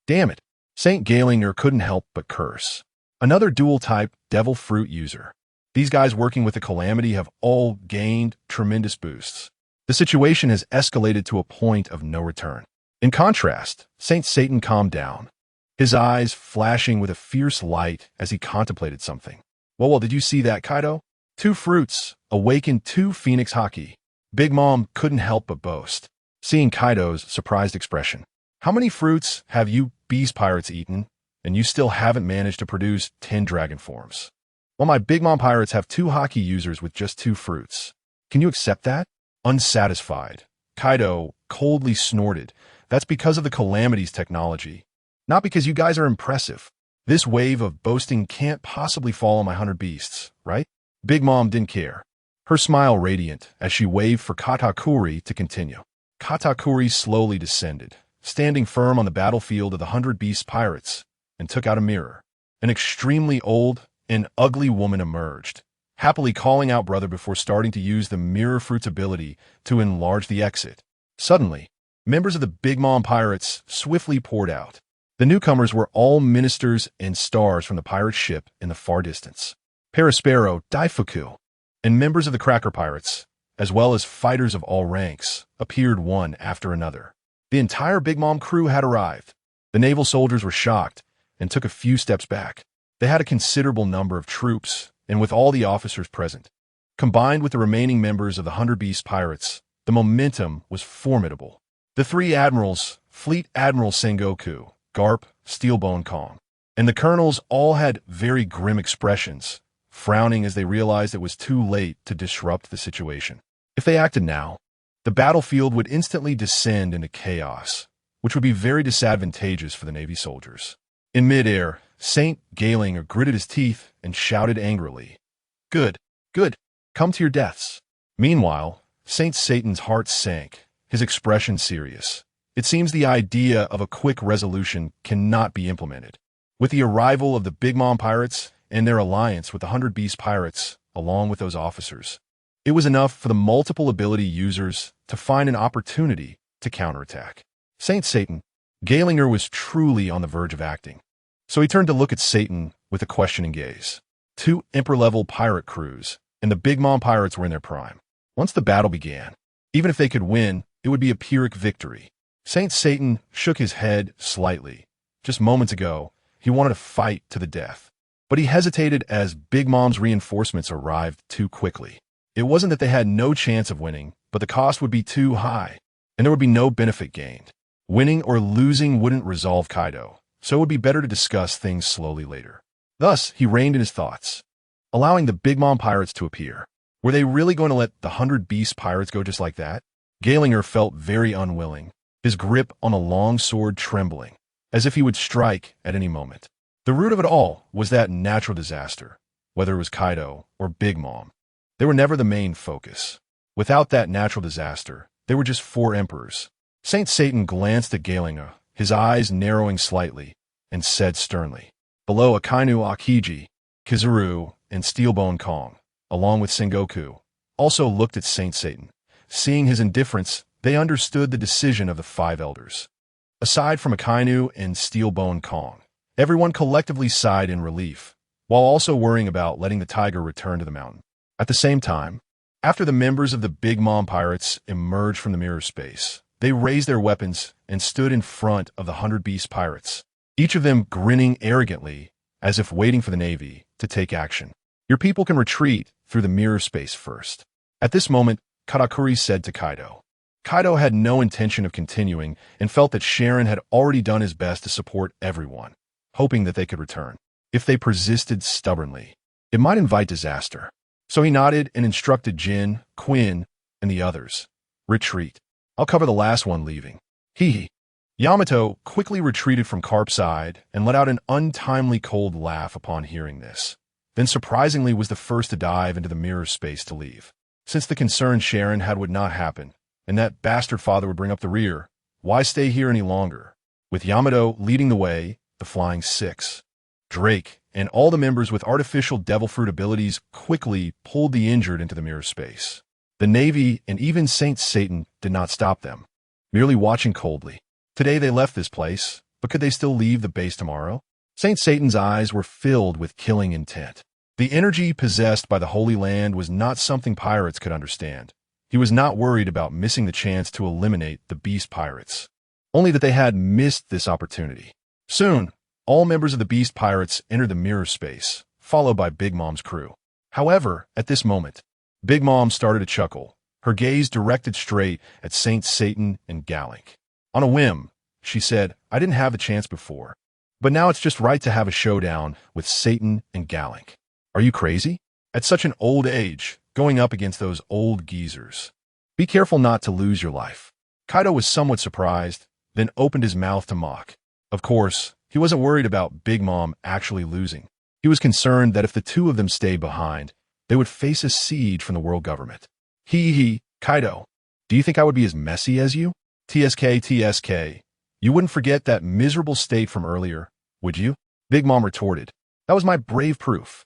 Damn it! Saint Galinger couldn't help but curse. Another dual-type devil fruit user. These guys working with the Calamity have all gained tremendous boosts. The situation has escalated to a point of no return. In contrast, Saint Satan calmed down, his eyes flashing with a fierce light as he contemplated something. Well, did you see that, Kaido? 2 fruits awakened 2 Phoenix Haki. Big Mom couldn't help but boast, seeing Kaido's surprised expression. How many fruits have you Beast Pirates eaten, and you still haven't managed to produce 10 dragon forms? Well, my Big Mom Pirates have 2 Haki users with just 2 fruits. Can you accept that? Unsatisfied, Kaido coldly snorted. That's because of the Calamity's technology, not because you guys are impressive. This wave of boasting can't possibly fall on my 100 beasts, right? Big Mom didn't care, her smile radiant as she waved for Katakuri to continue. Katakuri slowly descended, standing firm on the battlefield of the 100 Beast Pirates, and took out a mirror. An extremely old and ugly woman emerged, happily calling out brother before starting to use the Mirror Fruit's ability to enlarge the exit. Suddenly, members of the Big Mom Pirates swiftly poured out. The newcomers were all ministers and stars from the pirate ship in the far distance. Perispero, Daifuku, and members of the Cracker Pirates, as well as fighters of all ranks, appeared one after another. The entire Big Mom crew had arrived. The naval soldiers were shocked and took a few steps back. They had a considerable number of troops, and with all the officers present, combined with the remaining members of the 100 Beast Pirates, the momentum was formidable. The 3 admirals, Fleet Admiral Sengoku, Garp, Steelbone Kong, and the colonels all had very grim expressions, frowning as they realized it was too late to disrupt the situation. If they acted now, the battlefield would instantly descend into chaos, which would be very disadvantageous for the Navy soldiers. In midair, Saint Galinger gritted his teeth and shouted angrily, "Good, good, come to your deaths." Meanwhile, Saint Satan's heart sank, his expression serious. It seems the idea of a quick resolution cannot be implemented. With the arrival of the Big Mom pirates and their alliance with the 100 Beast pirates, along with those officers, it was enough for the multiple ability users to find an opportunity to counterattack. Saint Satan, Galinger was truly on the verge of acting. So he turned to look at Satan with a questioning gaze. 2 Emperor-level pirate crews, and the Big Mom pirates were in their prime. Once the battle began, even if they could win, it would be a Pyrrhic victory. Saint Satan shook his head slightly. Just moments ago, he wanted to fight to the death. But he hesitated as Big Mom's reinforcements arrived too quickly. It wasn't that they had no chance of winning, but the cost would be too high, and there would be no benefit gained. Winning or losing wouldn't resolve Kaido, so it would be better to discuss things slowly later. Thus, he reined in his thoughts, allowing the Big Mom pirates to appear. Were they really going to let the 100 Beast pirates go just like that? Galinger felt very unwilling, his grip on a long sword trembling, as if he would strike at any moment. The root of it all was that natural disaster, whether it was Kaido or Big Mom. They were never the main focus. Without that natural disaster, they were just 4 emperors. Saint Satan glanced at Galinger, his eyes narrowing slightly, and said sternly. Below, Akainu Akiji, Kizaru, and Steelbone Kong, along with Sengoku, also looked at Saint Satan. Seeing his indifference, they understood the decision of the 5 elders. Aside from Akainu and Steelbone Kong, everyone collectively sighed in relief, while also worrying about letting the tiger return to the mountain. At the same time, after the members of the Big Mom pirates emerged from the mirror space, they raised their weapons and stood in front of the 100 Beast pirates, each of them grinning arrogantly as if waiting for the Navy to take action. Your people can retreat through the mirror space first. At this moment, Katakuri said to Kaido. Kaido had no intention of continuing and felt that Sharn had already done his best to support everyone, hoping that they could return. If they persisted stubbornly, it might invite disaster. So he nodded and instructed Jin, Quinn, and the others. Retreat. I'll cover the last one leaving. Hee. Yamato quickly retreated from Carp's side and let out an untimely cold laugh upon hearing this. Then surprisingly was the first to dive into the mirror space to leave. Since the concerned Sharn had would not happen, and that bastard father would bring up the rear, why stay here any longer? With Yamato leading the way, the Flying Six, Drake, and all the members with artificial devil fruit abilities quickly pulled the injured into the mirror space. The Navy and even Saint Satan did not stop them, merely watching coldly. Today they left this place, but could they still leave the base tomorrow? Saint Satan's eyes were filled with killing intent. The energy possessed by the Holy Land was not something pirates could understand. He was not worried about missing the chance to eliminate the Beast pirates, only that they had missed this opportunity. Soon, all members of the Beast pirates entered the mirror space, followed by Big Mom's crew. However, at this moment, Big Mom started to chuckle, her gaze directed straight at Saint Satan and Galink. On a whim, she said, I didn't have the chance before, but now it's just right to have a showdown with Satan and Galink. Are you crazy? At such an old age, going up against those old geezers. Be careful not to lose your life. Kaido was somewhat surprised, then opened his mouth to mock. Of course, he wasn't worried about Big Mom actually losing. He was concerned that if the 2 of them stayed behind, they would face a siege from the world government. Kaido, do you think I would be as messy as you? TSK, you wouldn't forget that miserable state from earlier, would you? Big Mom retorted. That was my brave proof.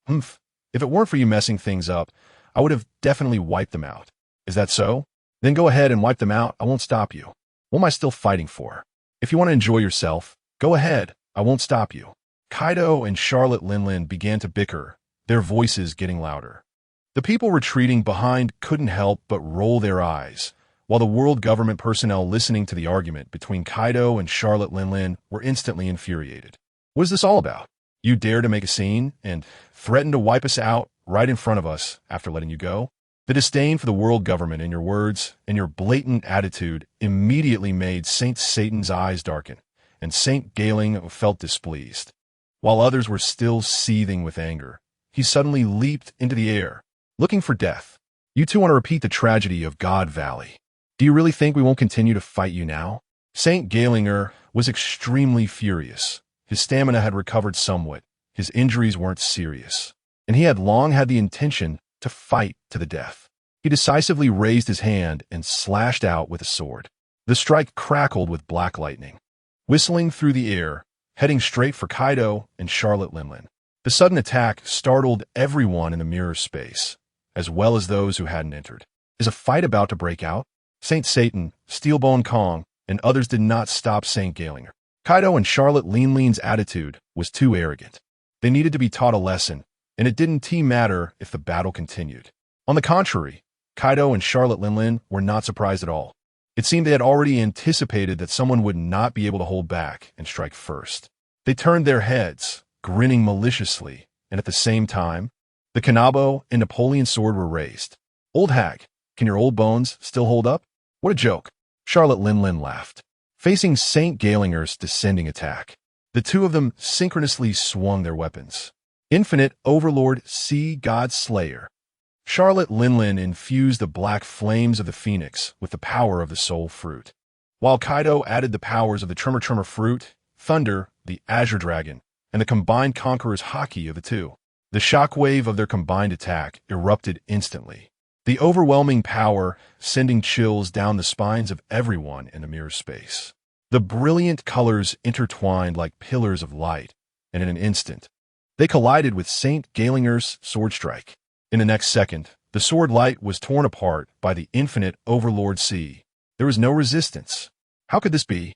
If it weren't for you messing things up, I would have definitely wiped them out. Is that so? Then go ahead and wipe them out. I won't stop you. What am I still fighting for? If you want to enjoy yourself, go ahead. I won't stop you. Kaido and Charlotte Linlin began to bicker, their voices getting louder. The people retreating behind couldn't help but roll their eyes, while the world government personnel listening to the argument between Kaido and Charlotte Linlin were instantly infuriated. What is this all about? You dare to make a scene and threaten to wipe us out right in front of us after letting you go? The disdain for the world government in your words and your blatant attitude immediately made Saint Satan's eyes darken, and Saint Galing felt displeased. While others were still seething with anger, he suddenly leaped into the air, looking for death. You two want to repeat the tragedy of God Valley. Do you really think we won't continue to fight you now? Saint Gaelinger was extremely furious. His stamina had recovered somewhat, his injuries weren't serious, and he had long had the intention to fight to the death. He decisively raised his hand and slashed out with a sword. The strike crackled with black lightning, whistling through the air, heading straight for Kaido and Charlotte Linlin. The sudden attack startled everyone in the mirror space, as well as those who hadn't entered. Is a fight about to break out? Saint Satan, Steelbone Kong, and others did not stop Saint Gaelinger. Kaido and Charlotte Linlin's attitude was too arrogant. They needed to be taught a lesson, and it didn't matter if the battle continued. On the contrary, Kaido and Charlotte Linlin were not surprised at all. It seemed they had already anticipated that someone would not be able to hold back and strike first. They turned their heads, grinning maliciously, and at the same time, the Kanabo and Napoleon sword were raised. Old hag, can your old bones still hold up? What a joke. Charlotte Linlin laughed. Facing Saint Gaelinger's descending attack, the two of them synchronously swung their weapons. Infinite Overlord Sea God Slayer. Charlotte Linlin infused the black flames of the phoenix with the power of the soul fruit, while Kaido added the powers of the Tremor Tremor fruit, thunder, the Azure Dragon, and the combined conqueror's Haki of the two. The shockwave of their combined attack erupted instantly, the overwhelming power sending chills down the spines of everyone in the mirror space. The brilliant colors intertwined like pillars of light, and in an instant, they collided with Saint Gaelinger's sword strike. In the next second, the sword light was torn apart by the infinite Overlord Sea. There was no resistance. How could this be?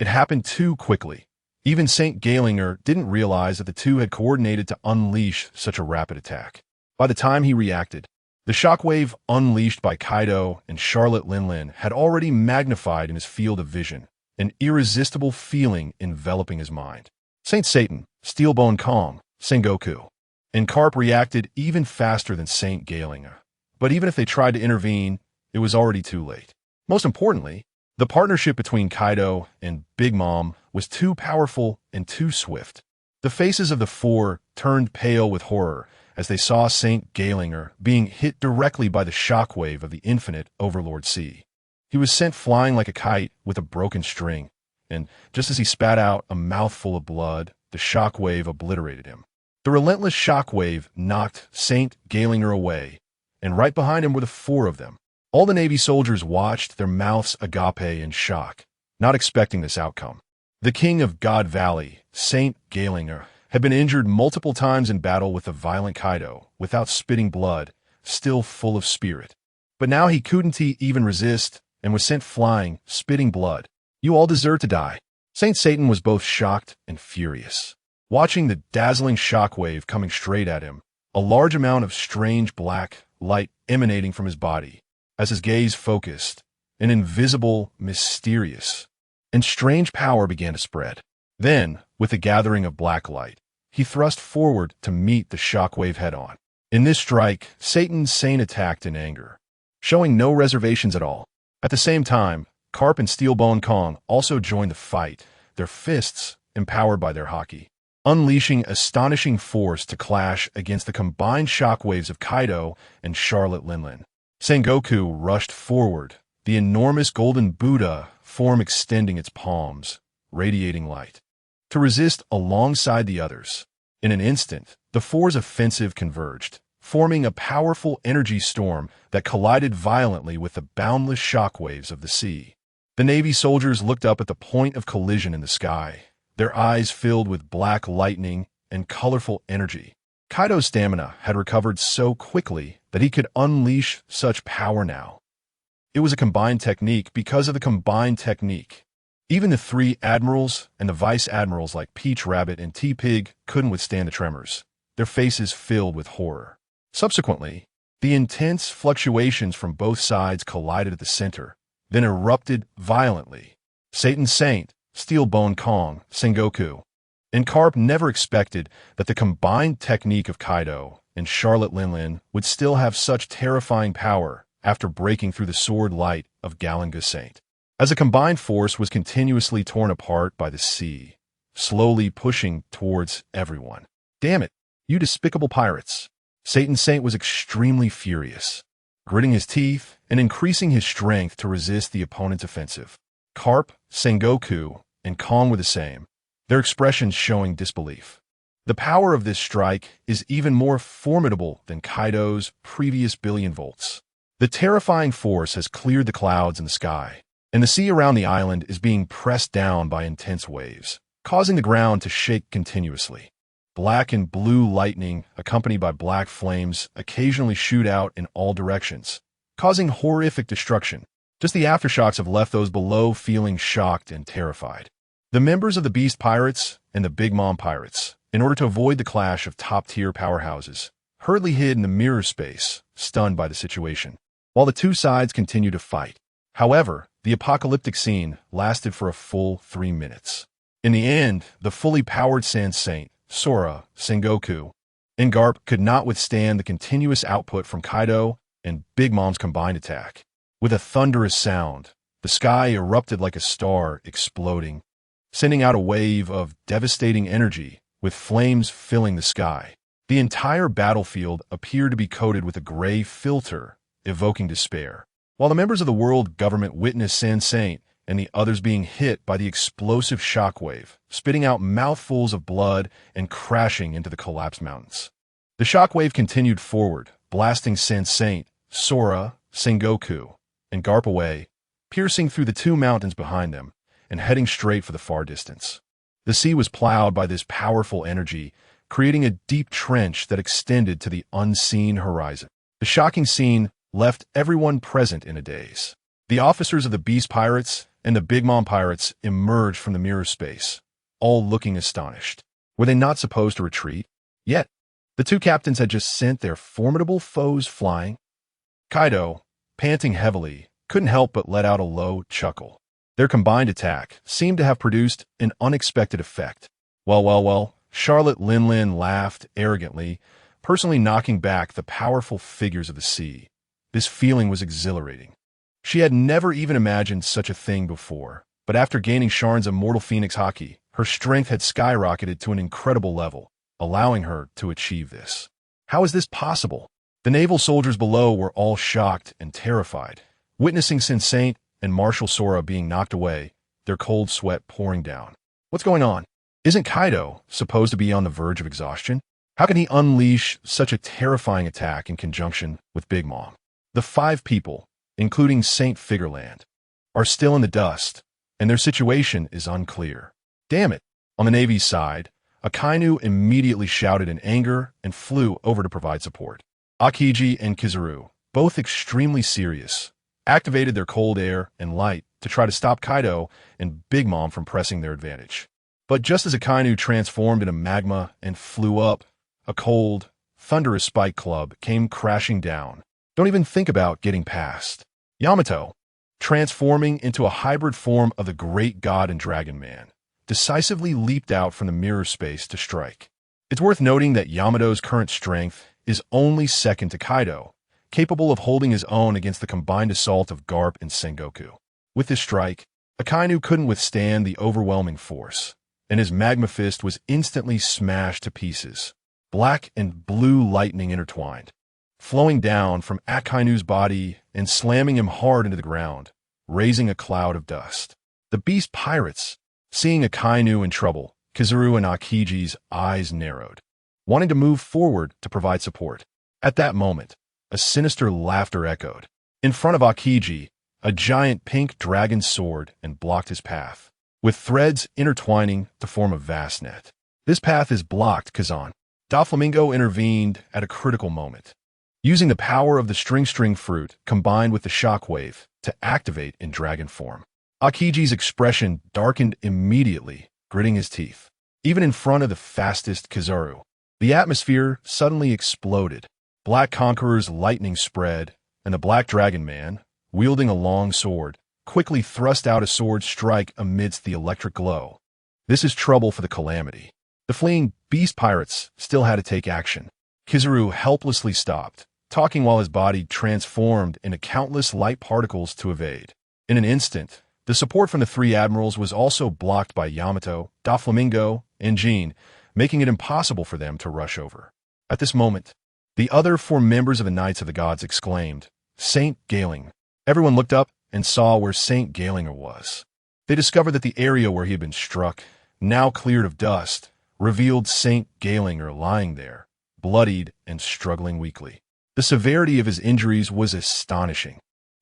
It happened too quickly. Even Saint Gaelinger didn't realize that the two had coordinated to unleash such a rapid attack. By the time he reacted, the shockwave unleashed by Kaido and Charlotte Linlin had already magnified in his field of vision, an irresistible feeling enveloping his mind. Saint Satan, Steelbone Kong, Sengoku, and Carp reacted even faster than Saint Gaelinger. But even if they tried to intervene, it was already too late. Most importantly, the partnership between Kaido and Big Mom was too powerful and too swift. The faces of the four turned pale with horror as they saw Saint Gaelinger being hit directly by the shockwave of the infinite Overlord Sea. He was sent flying like a kite with a broken string, and just as he spat out a mouthful of blood, the shockwave obliterated him. The relentless shockwave knocked Saint Gaelinger away, and right behind him were the four of them. All the Navy soldiers watched, their mouths agape in shock, not expecting this outcome. The king of God Valley, Saint Gaelinger, had been injured multiple times in battle with the violent Kaido, without spitting blood, still full of spirit. But now he couldn't even resist, and was sent flying, spitting blood. You all deserve to die. Saint Satan was both shocked and furious. Watching the dazzling shockwave coming straight at him, a large amount of strange black light emanating from his body, as his gaze focused, an invisible, mysterious, and strange power began to spread. Then, with the gathering of black light, he thrust forward to meet the shockwave head-on. In this strike, Satan's Saint attacked in anger, showing no reservations at all. At the same time, Carp and Steelbone Kong also joined the fight, their fists empowered by their Haki, unleashing astonishing force to clash against the combined shockwaves of Kaido and Charlotte Linlin. Sengoku rushed forward, the enormous golden Buddha form extending its palms, radiating light, to resist alongside the others. In an instant, the four's offensive converged, forming a powerful energy storm that collided violently with the boundless shockwaves of the sea. The Navy soldiers looked up at the point of collision in the sky, their eyes filled with black lightning and colorful energy. Kaido's stamina had recovered so quickly that he could unleash such power now. It was a combined technique because of the combined technique. Even the three admirals and the vice admirals like Peach Rabbit and T-Pig couldn't withstand the tremors, their faces filled with horror. Subsequently, the intense fluctuations from both sides collided at the center, then erupted violently. Satan's Saint, Steelbone Kong, Sengoku, and Carp never expected that the combined technique of Kaido and Charlotte Linlin would still have such terrifying power after breaking through the sword light of Galinga Saint. As a combined force was continuously torn apart by the sea, slowly pushing towards everyone. Damn it, you despicable pirates. Satan Saint was extremely furious, gritting his teeth and increasing his strength to resist the opponent's offensive. Carp, Sengoku, and Kong were the same, their expressions showing disbelief. The power of this strike is even more formidable than Kaido's previous billion volts. The terrifying force has cleared the clouds in the sky, and the sea around the island is being pressed down by intense waves, causing the ground to shake continuously. Black and blue lightning, accompanied by black flames, occasionally shoot out in all directions, causing horrific destruction. Just the aftershocks have left those below feeling shocked and terrified. The members of the Beast Pirates and the Big Mom Pirates, in order to avoid the clash of top-tier powerhouses, hurriedly hid in the mirror space, stunned by the situation, while the two sides continued to fight. However, the apocalyptic scene lasted for a full 3 minutes. In the end, the fully powered Sand Saint, Sora, Sengoku, and Garp could not withstand the continuous output from Kaido and Big Mom's combined attack. With a thunderous sound, the sky erupted like a star exploding, sending out a wave of devastating energy with flames filling the sky. The entire battlefield appeared to be coated with a gray filter, evoking despair. While the members of the world government witnessed Sand Saint and the others being hit by the explosive shockwave, spitting out mouthfuls of blood and crashing into the collapsed mountains. The shockwave continued forward, blasting Sand Saint, Sora, Sengoku, and Garp away, piercing through the two mountains behind them and heading straight for the far distance. The sea was plowed by this powerful energy, creating a deep trench that extended to the unseen horizon. The shocking scene left everyone present in a daze. The officers of the Beast Pirates and the Big Mom Pirates emerged from the mirror space, all looking astonished. Were they not supposed to retreat? Yet, the two captains had just sent their formidable foes flying. Kaido, panting heavily, couldn't help but let out a low chuckle. Their combined attack seemed to have produced an unexpected effect. Well, Charlotte Linlin laughed arrogantly, personally knocking back the powerful figures of the sea. This feeling was exhilarating. She had never even imagined such a thing before, but after gaining Sharn's immortal phoenix Haki, her strength had skyrocketed to an incredible level, allowing her to achieve this. How is this possible? The naval soldiers below were all shocked and terrified, witnessing Saint and Marshal Sora being knocked away, their cold sweat pouring down. What's going on? Isn't Kaido supposed to be on the verge of exhaustion? How can he unleash such a terrifying attack in conjunction with Big Mom? The 5 people, including Saint Figureland, are still in the dust, and their situation is unclear. Damn it! On the Navy's side, Akainu immediately shouted in anger and flew over to provide support. Akiji and Kizaru, both extremely serious, activated their cold air and light to try to stop Kaido and Big Mom from pressing their advantage. But just as Akainu transformed into magma and flew up, a cold, thunderous spike club came crashing down. Don't even think about getting past. Yamato, transforming into a hybrid form of the great god and dragon man, decisively leaped out from the mirror space to strike. It's worth noting that Yamato's current strength is only second to Kaido, capable of holding his own against the combined assault of Garp and Sengoku. With this strike, Akainu couldn't withstand the overwhelming force, and his magma fist was instantly smashed to pieces. Black and blue lightning intertwined, flowing down from Akainu's body and slamming him hard into the ground, raising a cloud of dust. The Beast Pirates, seeing Akainu in trouble, Kizaru and Akiji's eyes narrowed, wanting to move forward to provide support. At that moment, a sinister laughter echoed. In front of Akiji, a giant pink dragon soared and blocked his path, with threads intertwining to form a vast net. This path is blocked, Kazan. Doflamingo intervened at a critical moment, using the power of the string fruit combined with the shockwave to activate in dragon form. Akiji's expression darkened immediately, gritting his teeth. Even in front of the fastest Kizaru, the atmosphere suddenly exploded. Black Conqueror's lightning spread, and the Black Dragon Man, wielding a long sword, quickly thrust out a sword strike amidst the electric glow. This is trouble for the Calamity. The fleeing Beast Pirates still had to take action. Kizaru helplessly stopped, talking while his body transformed into countless light particles to evade. In an instant, The support from the three admirals was also blocked by Yamato, Doflamingo, and Jean, making it impossible for them to rush over. At this moment, the other four members of the Knights of the Gods exclaimed, "Saint Gailing!" Everyone looked up and saw where Saint Gailinger was. They discovered that the area where he had been struck, now cleared of dust, revealed Saint Gailinger lying there, bloodied and struggling weakly. The severity of his injuries was astonishing.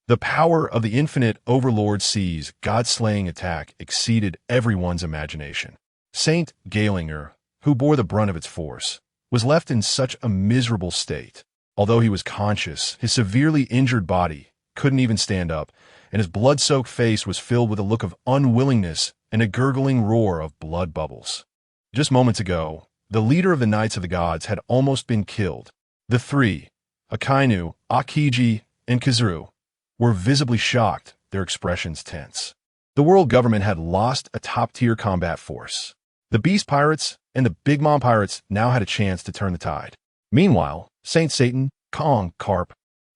The power of the infinite Overlord C's god-slaying attack exceeded everyone's imagination. Saint Gailinger, who bore the brunt of its force, was left in such a miserable state. Although he was conscious, his severely injured body couldn't even stand up, and his blood-soaked face was filled with a look of unwillingness and a gurgling roar of blood bubbles. Just moments ago, the leader of the Knights of the Gods had almost been killed. The three, Akainu, Akiji, and Kazuru, were visibly shocked, their expressions tense. The world government had lost a top-tier combat force. The Beast Pirates and the Big Mom Pirates now had a chance to turn the tide. Meanwhile, Saint Satan, Kong, Carp,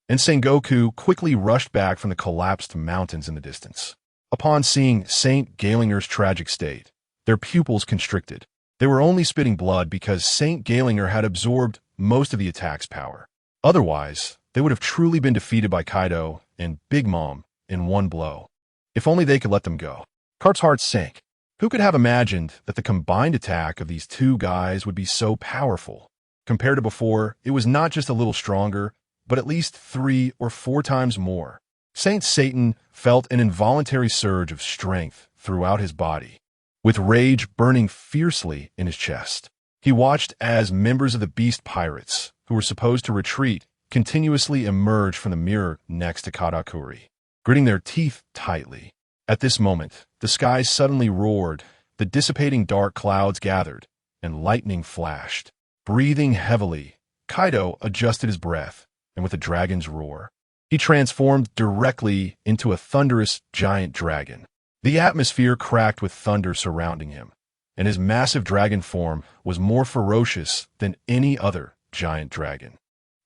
and Sengoku quickly rushed back from the collapsed mountains in the distance. Upon seeing Saint Gailinger's tragic state, their pupils constricted. They were only spitting blood because Saint Gailinger had absorbed most of the attack's power. Otherwise, they would have truly been defeated by Kaido and Big Mom in one blow. If only they could let them go. Carp's heart sank. Who could have imagined that the combined attack of these two guys would be so powerful? Compared to before, it was not just a little stronger, but at least 3 or 4 times more. Saint Satan felt an involuntary surge of strength throughout his body, with rage burning fiercely in his chest. He watched as members of the Beast Pirates, who were supposed to retreat, continuously emerged from the mirror next to Katakuri, gritting their teeth tightly. At this moment, the sky suddenly roared, the dissipating dark clouds gathered, and lightning flashed. Breathing heavily, Kaido adjusted his breath, and with a dragon's roar, he transformed directly into a thunderous giant dragon. The atmosphere cracked with thunder surrounding him, and his massive dragon form was more ferocious than any other giant dragon.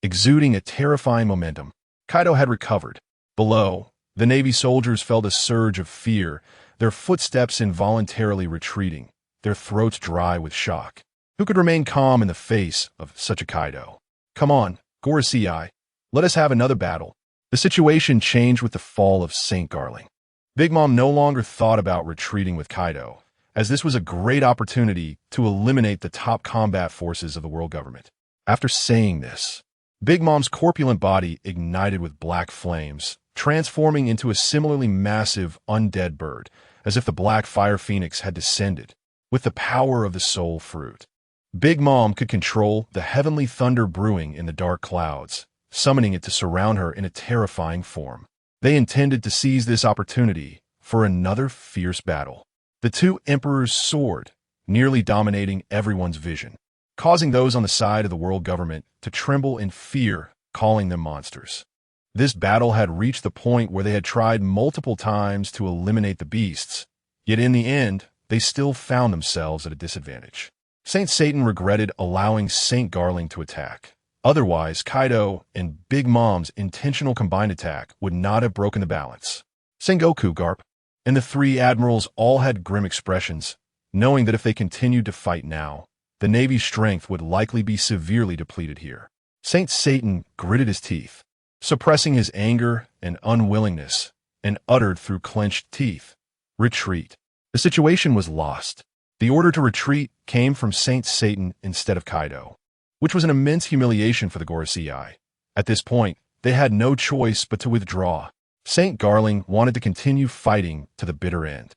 Exuding a terrifying momentum, Kaido had recovered. Below, the Navy soldiers felt a surge of fear, their footsteps involuntarily retreating, their throats dry with shock. Who could remain calm in the face of such a Kaido? "Come on, Gorosei, let us have another battle." The situation changed with the fall of St. Garling. Big Mom no longer thought about retreating with Kaido, as this was a great opportunity to eliminate the top combat forces of the world government. After saying this, Big Mom's corpulent body ignited with black flames, transforming into a similarly massive undead bird, as if the black fire phoenix had descended. With the power of the soul fruit, Big Mom could control the heavenly thunder brewing in the dark clouds, summoning it to surround her in a terrifying form. They intended to seize this opportunity for another fierce battle. The two emperors soared, nearly dominating everyone's vision, causing those on the side of the world government to tremble in fear, calling them monsters. This battle had reached the point where they had tried multiple times to eliminate the beasts, yet in the end, they still found themselves at a disadvantage. Saint Satan regretted allowing Saint Garling to attack. Otherwise, Kaido and Big Mom's intentional combined attack would not have broken the balance. Sengoku, Garp, and the three admirals all had grim expressions, knowing that if they continued to fight now, the Navy's strength would likely be severely depleted here. Saint Satan gritted his teeth, suppressing his anger and unwillingness, and uttered through clenched teeth, "Retreat." The situation was lost. The order to retreat came from Saint Satan instead of Kaido, which was an immense humiliation for the Gorosei. At this point, they had no choice but to withdraw. Saint Garling wanted to continue fighting to the bitter end,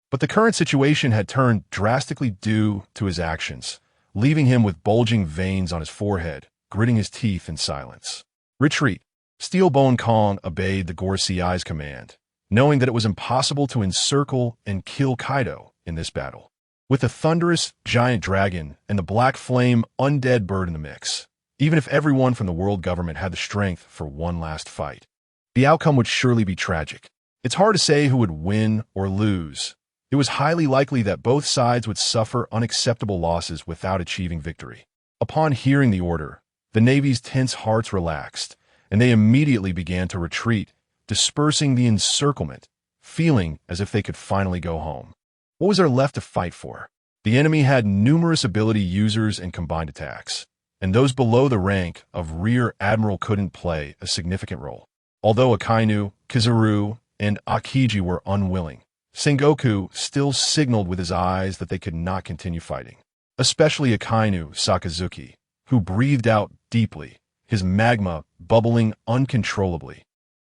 but the current situation had turned drastically due to his actions, leaving him with bulging veins on his forehead, gritting his teeth in silence. "Retreat." Steelbone Kong obeyed the Gorosei's command, knowing that it was impossible to encircle and kill Kaido in this battle. With the thunderous giant dragon and the black flame undead bird in the mix, even if everyone from the world government had the strength for one last fight, the outcome would surely be tragic. It's hard to say who would win or lose. It was highly likely that both sides would suffer unacceptable losses without achieving victory. Upon hearing the order, the Navy's tense hearts relaxed, and they immediately began to retreat, dispersing the encirclement feeling as if they could finally go home. What was there left to fight for? The enemy had numerous ability users and combined attacks, and those below the rank of Rear Admiral couldn't play a significant role. Although Akainu, Kizaru, and Akiji were unwilling, Sengoku still signaled with his eyes that they could not continue fighting. Especially Akainu Sakazuki, who breathed out deeply, his magma bubbling uncontrollably.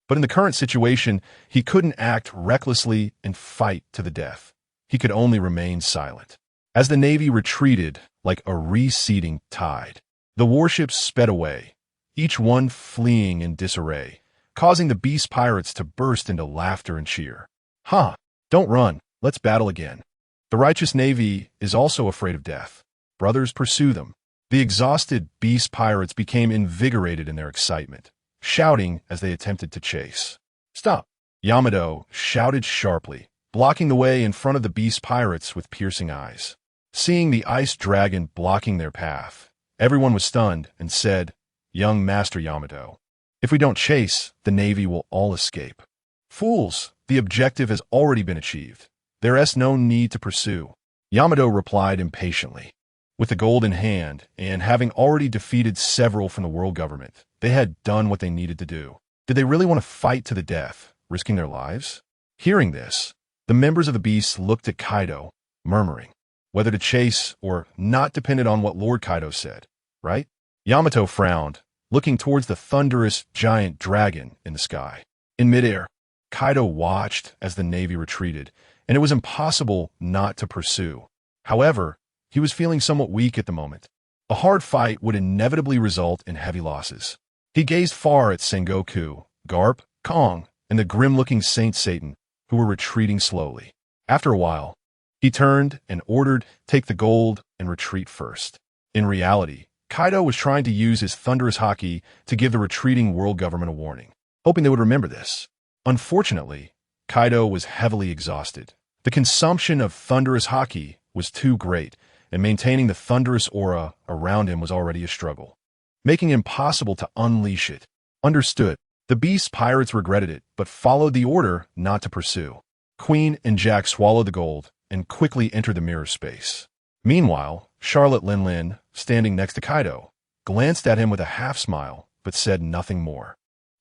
But in the current situation, he couldn't act recklessly and fight to the death. He could only remain silent. As the Navy retreated like a receding tide, the warships sped away, each one fleeing in disarray, causing the beast pirates to burst into laughter and cheer. "Ha! Don't run, let's battle again." The righteous Navy is also afraid of death. Brothers, pursue them. The exhausted beast pirates became invigorated in their excitement, shouting as they attempted to chase. "Stop!" Yamato shouted sharply, blocking the way in front of the beast pirates with piercing eyes. Seeing the ice dragon blocking their path, everyone was stunned and said, "Young Master Yamato, if we don't chase, the Navy will all escape." "Fools, the objective has already been achieved. There is no need to pursue." Yamato replied impatiently. With the gold in hand, and having already defeated several from the world government, they had done what they needed to do. Did they really want to fight to the death, risking their lives? Hearing this, the members of the beasts looked at Kaido, murmuring, whether to chase or not depended on what Lord Kaido said, right? Yamato frowned, looking towards the thunderous giant dragon in the sky. In midair, Kaido watched as the Navy retreated, and it was impossible not to pursue. However, he was feeling somewhat weak at the moment. A hard fight would inevitably result in heavy losses. He gazed far at Sengoku, Garp, Kong, and the grim-looking Saint Satan, who were retreating slowly. After a while, he turned and ordered, "Take the gold and retreat first." In reality, Kaido was trying to use his thunderous Haki to give the retreating world government a warning, hoping they would remember this. Unfortunately, Kaido was heavily exhausted. The consumption of thunderous Haki was too great, and maintaining the thunderous aura around him was already a struggle, making it impossible to unleash it. Understood. The beast pirates regretted it, but followed the order not to pursue. Queen and Jack swallowed the gold and quickly entered the mirror space. Meanwhile, Charlotte Linlin, standing next to Kaido, glanced at him with a half-smile, but said nothing more.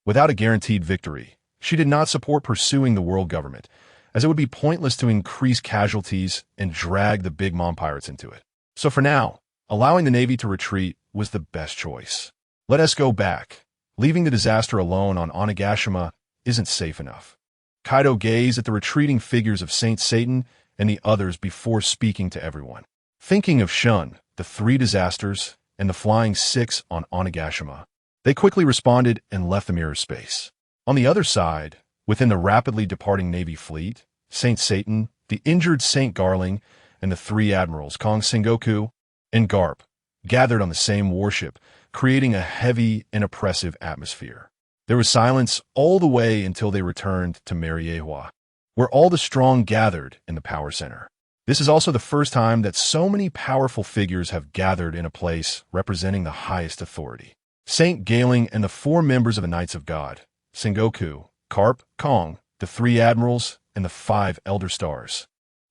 Without a guaranteed victory, she did not support pursuing the world government, as it would be pointless to increase casualties and drag the Big Mom pirates into it. So for now, allowing the Navy to retreat was the best choice. Let us go back. Leaving the disaster alone on Onigashima isn't safe enough. Kaido gazed at the retreating figures of Saint Satan and the others before speaking to everyone. Thinking of Shun, the 3 disasters, and the Flying 6 on Onigashima, they quickly responded and left the mirror space. On the other side, within the rapidly departing Navy fleet, Saint Satan, the injured Saint Garling, and the 3 admirals, Kong, Sengoku, and Garp, gathered on the same warship, creating a heavy and oppressive atmosphere. There was silence all the way until they returned to Mariewa, where all the strong gathered in the power center. This is also the first time that so many powerful figures have gathered in a place representing the highest authority. Saint Galing and the 4 members of the Knights of God, Sengoku, Garp, Kong, the 3 admirals, and the 5 elder stars.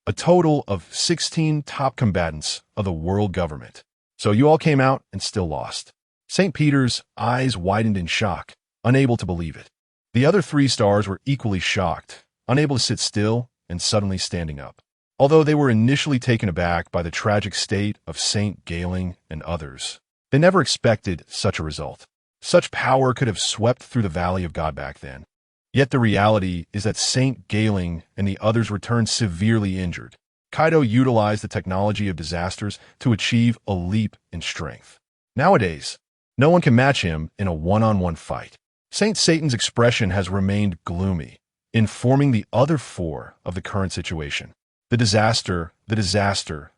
A total of 16 top combatants of the world government. So you all came out and still lost. St. Peter's eyes widened in shock, unable to believe it. The other 3 stars were equally shocked, unable to sit still and suddenly standing up. Although they were initially taken aback by the tragic state of Saint Galing and others, they never expected such a result. Such power could have swept through the Valley of God back then. Yet the reality is that Saint Galing and the others returned severely injured. Kaido utilized the technology of disasters to achieve a leap in strength. Nowadays, no one can match him in a one-on-one fight. Saint Satan's expression has remained gloomy, informing the other 4 of the current situation. The disaster,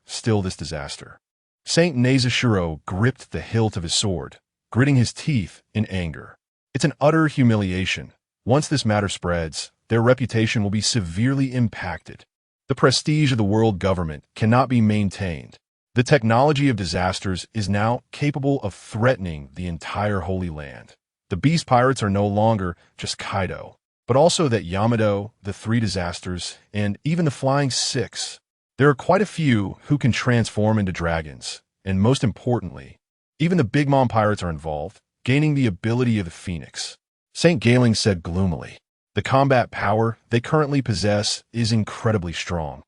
still this disaster. Saint Nezushiro gripped the hilt of his sword, gritting his teeth in anger. It's an utter humiliation. Once this matter spreads, their reputation will be severely impacted. The prestige of the world government cannot be maintained. The technology of disasters is now capable of threatening the entire Holy Land. The Beast Pirates are no longer just Kaido. but also that Yamato, the three disasters, and even the Flying Six. There are quite a few who can transform into dragons, and most importantly, even the Big Mom pirates are involved, gaining the ability of the Phoenix. St. Gailing said gloomily, the combat power they currently possess is incredibly strong,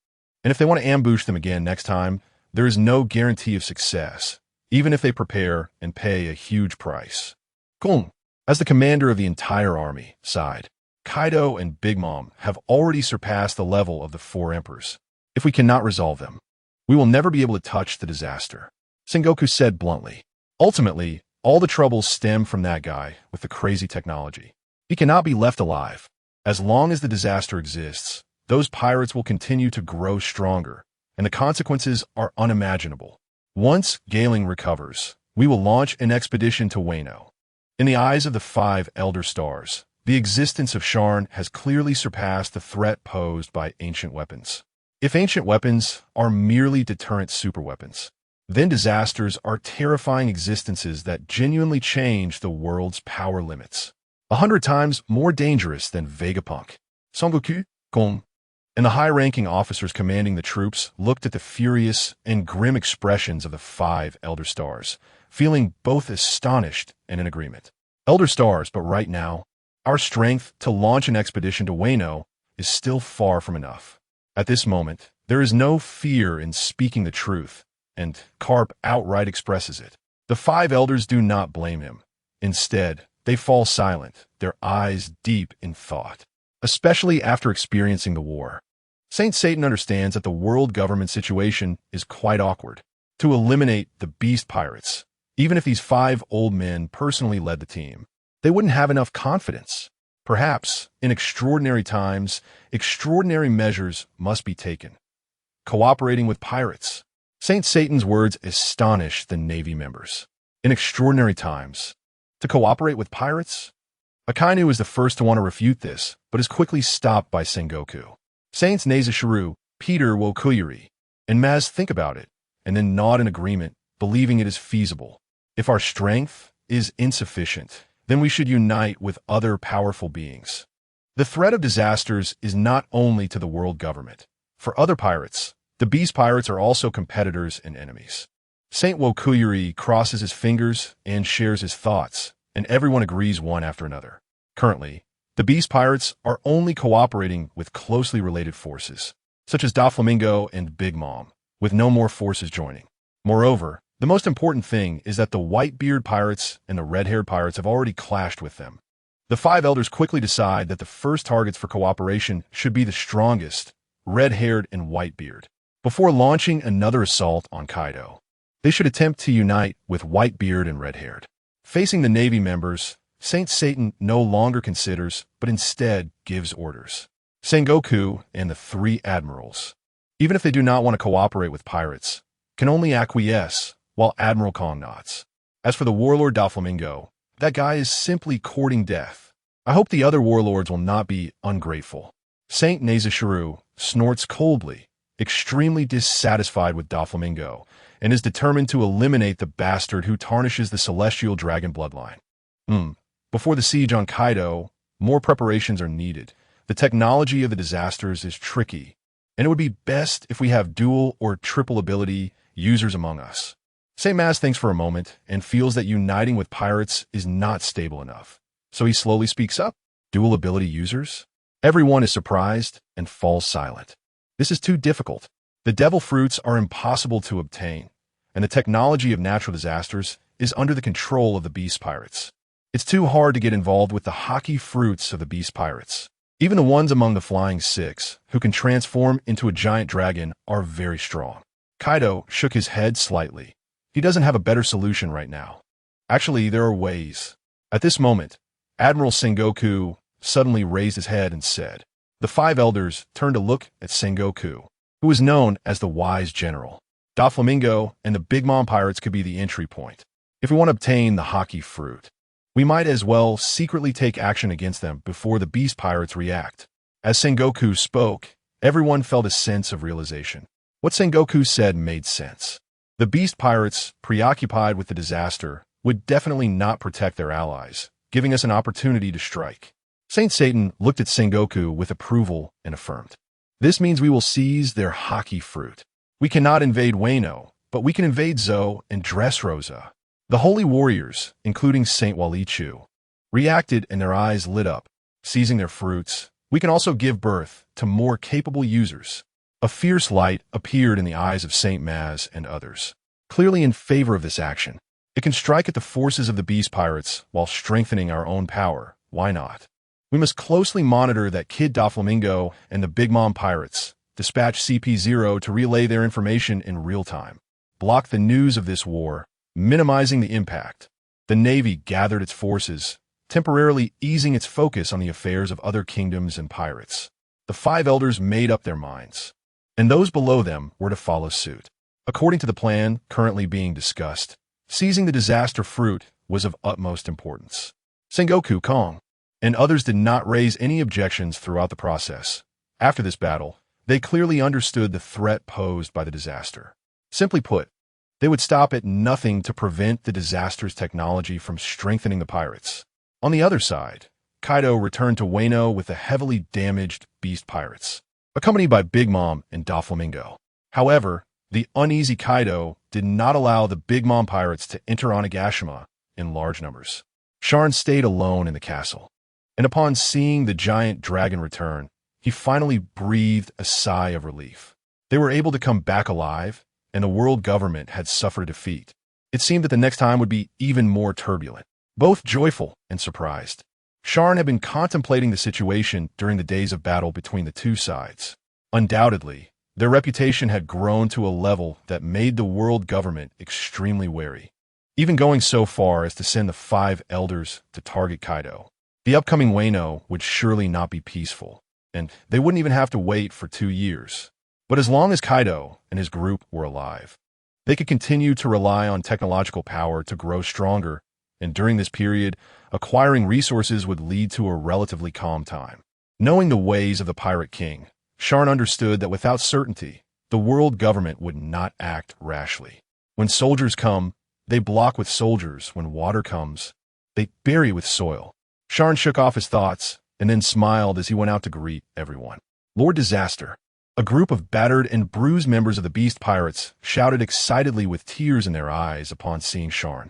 and if they want to ambush them again next time, there is no guarantee of success, even if they prepare and pay a huge price. Kong, as the commander of the entire army, sighed. Kaido and Big Mom have already surpassed the level of the four emperors. If we cannot resolve them, we will never be able to touch the disaster. Sengoku said bluntly. Ultimately, all the troubles stem from that guy with the crazy technology. He cannot be left alive. As long as the disaster exists, those pirates will continue to grow stronger, and the consequences are unimaginable. Once Gailing recovers, we will launch an expedition to Wano. In the eyes of the five Elder Stars, the existence of Sharn has clearly surpassed the threat posed by ancient weapons. If ancient weapons are merely deterrent superweapons, then disasters are terrifying existences that genuinely change the world's power limits. 100 times more dangerous than Vegapunk. Sengoku, Kong, and the high-ranking officers commanding the troops looked at the furious and grim expressions of the five Elder Stars, feeling both astonished and in agreement. Elder Stars, but right now, our strength to launch an expedition to Wano is still far from enough. At this moment, there is no fear in speaking the truth, and Carp outright expresses it. The five elders do not blame him. Instead, they fall silent, their eyes deep in thought, especially after experiencing the war. Saint Satan understands that the world government situation is quite awkward. To eliminate the beast pirates, even if these five old men personally led the team, they wouldn't have enough confidence. Perhaps, in extraordinary times, extraordinary measures must be taken. Cooperating with pirates. Saint Satan's words astonished the Navy members. In extraordinary times, to cooperate with pirates? Akainu is the first to want to refute this, but is quickly stopped by Sengoku. Saints Nezashiro, Peter Wokuyuri, and Maz think about it, and then nod in agreement, believing it is feasible. If our strength is insufficient, then we should unite with other powerful beings. The threat of disasters is not only to the world government. For other pirates, the beast pirates are also competitors and enemies. Saint Wokuyuri crosses his fingers and shares his thoughts, and everyone agrees one after another. Currently, the beast pirates are only cooperating with closely related forces, such as Doflamingo and Big Mom, with no more forces joining. Moreover, the most important thing is that the white-beard pirates and the red-haired pirates have already clashed with them. The five elders quickly decide that the first targets for cooperation should be the strongest, red-haired and white-beard. Before launching another assault on Kaido, they should attempt to unite with white-beard and red-haired. Facing the Navy members, Saint Satan no longer considers, but instead gives orders. Sengoku and the three admirals, even if they do not want to cooperate with pirates, can only acquiesce, while Admiral Kong nods. As for the warlord Doflamingo, that guy is simply courting death. I hope the other warlords will not be ungrateful. Saint Nezashiro snorts coldly, extremely dissatisfied with Doflamingo, and is determined to eliminate the bastard who tarnishes the celestial dragon bloodline. Before the siege on Kaido, more preparations are needed. The technology of the disasters is tricky, and it would be best if we have dual or triple ability users among us. Saint Maz thinks for a moment and feels that uniting with pirates is not stable enough. So he slowly speaks up. Dual ability users? Everyone is surprised and falls silent. This is too difficult. The devil fruits are impossible to obtain, and the technology of natural disasters is under the control of the beast pirates. It's too hard to get involved with the Haki fruits of the beast pirates. Even the ones among the Flying Six, who can transform into a giant dragon, are very strong. Kaido shook his head slightly. He doesn't have a better solution right now. Actually, there are ways. At this moment, Admiral Sengoku suddenly raised his head and said. The five elders turned to look at Sengoku, who was known as the wise general. Doflamingo and the Big Mom pirates could be the entry point. If we want to obtain the Haki fruit, we might as well secretly take action against them before the beast pirates react. As Sengoku spoke, everyone felt a sense of realization. What Sengoku said made sense. The beast pirates, preoccupied with the disaster, would definitely not protect their allies, giving us an opportunity to strike. Saint Satan looked at Sengoku with approval and affirmed. This means we will seize their Haki fruit. We cannot invade Wano, but we can invade Zo and Dressrosa. The holy warriors, including Saint Walichu, reacted and their eyes lit up. Seizing their fruits, we can also give birth to more capable users. A fierce light appeared in the eyes of Saint Maz and others, clearly in favor of this action. It can strike at the forces of the beast pirates while strengthening our own power. Why not? We must closely monitor that Kid Doflamingo and the Big Mom pirates. Dispatch CP0 to relay their information in real time. Block the news of this war, minimizing the impact. The Navy gathered its forces, temporarily easing its focus on the affairs of other kingdoms and pirates. The 5 elders made up their minds, and those below them were to follow suit. According to the plan currently being discussed, seizing the disaster fruit was of utmost importance. Sengoku, Kong, and others did not raise any objections throughout the process. After this battle, they clearly understood the threat posed by the disaster. Simply put, they would stop at nothing to prevent the disaster's technology from strengthening the pirates. On the other side, Kaido returned to Wano with the heavily damaged beast pirates, accompanied by Big Mom and Doflamingo. However, the uneasy Kaido did not allow the Big Mom pirates to enter Onigashima in large numbers. Sharn stayed alone in the castle, and upon seeing the giant dragon return, he finally breathed a sigh of relief. They were able to come back alive, and the world government had suffered a defeat. It seemed that the next time would be even more turbulent, both joyful and surprised. Sharn had been contemplating the situation during the days of battle between the two sides. Undoubtedly, their reputation had grown to a level that made the world government extremely wary, even going so far as to send the 5 elders to target Kaido. The upcoming Wano would surely not be peaceful, and they wouldn't even have to wait for 2 years. But as long as Kaido and his group were alive, they could continue to rely on technological power to grow stronger, and during this period, acquiring resources would lead to a relatively calm time. Knowing the ways of the Pirate King, Sharn understood that without certainty, the world government would not act rashly. When soldiers come, they block with soldiers. When water comes, they bury with soil. Sharn shook off his thoughts and then smiled as he went out to greet everyone. Lord Disaster. A group of battered and bruised members of the Beast Pirates shouted excitedly with tears in their eyes upon seeing Sharn.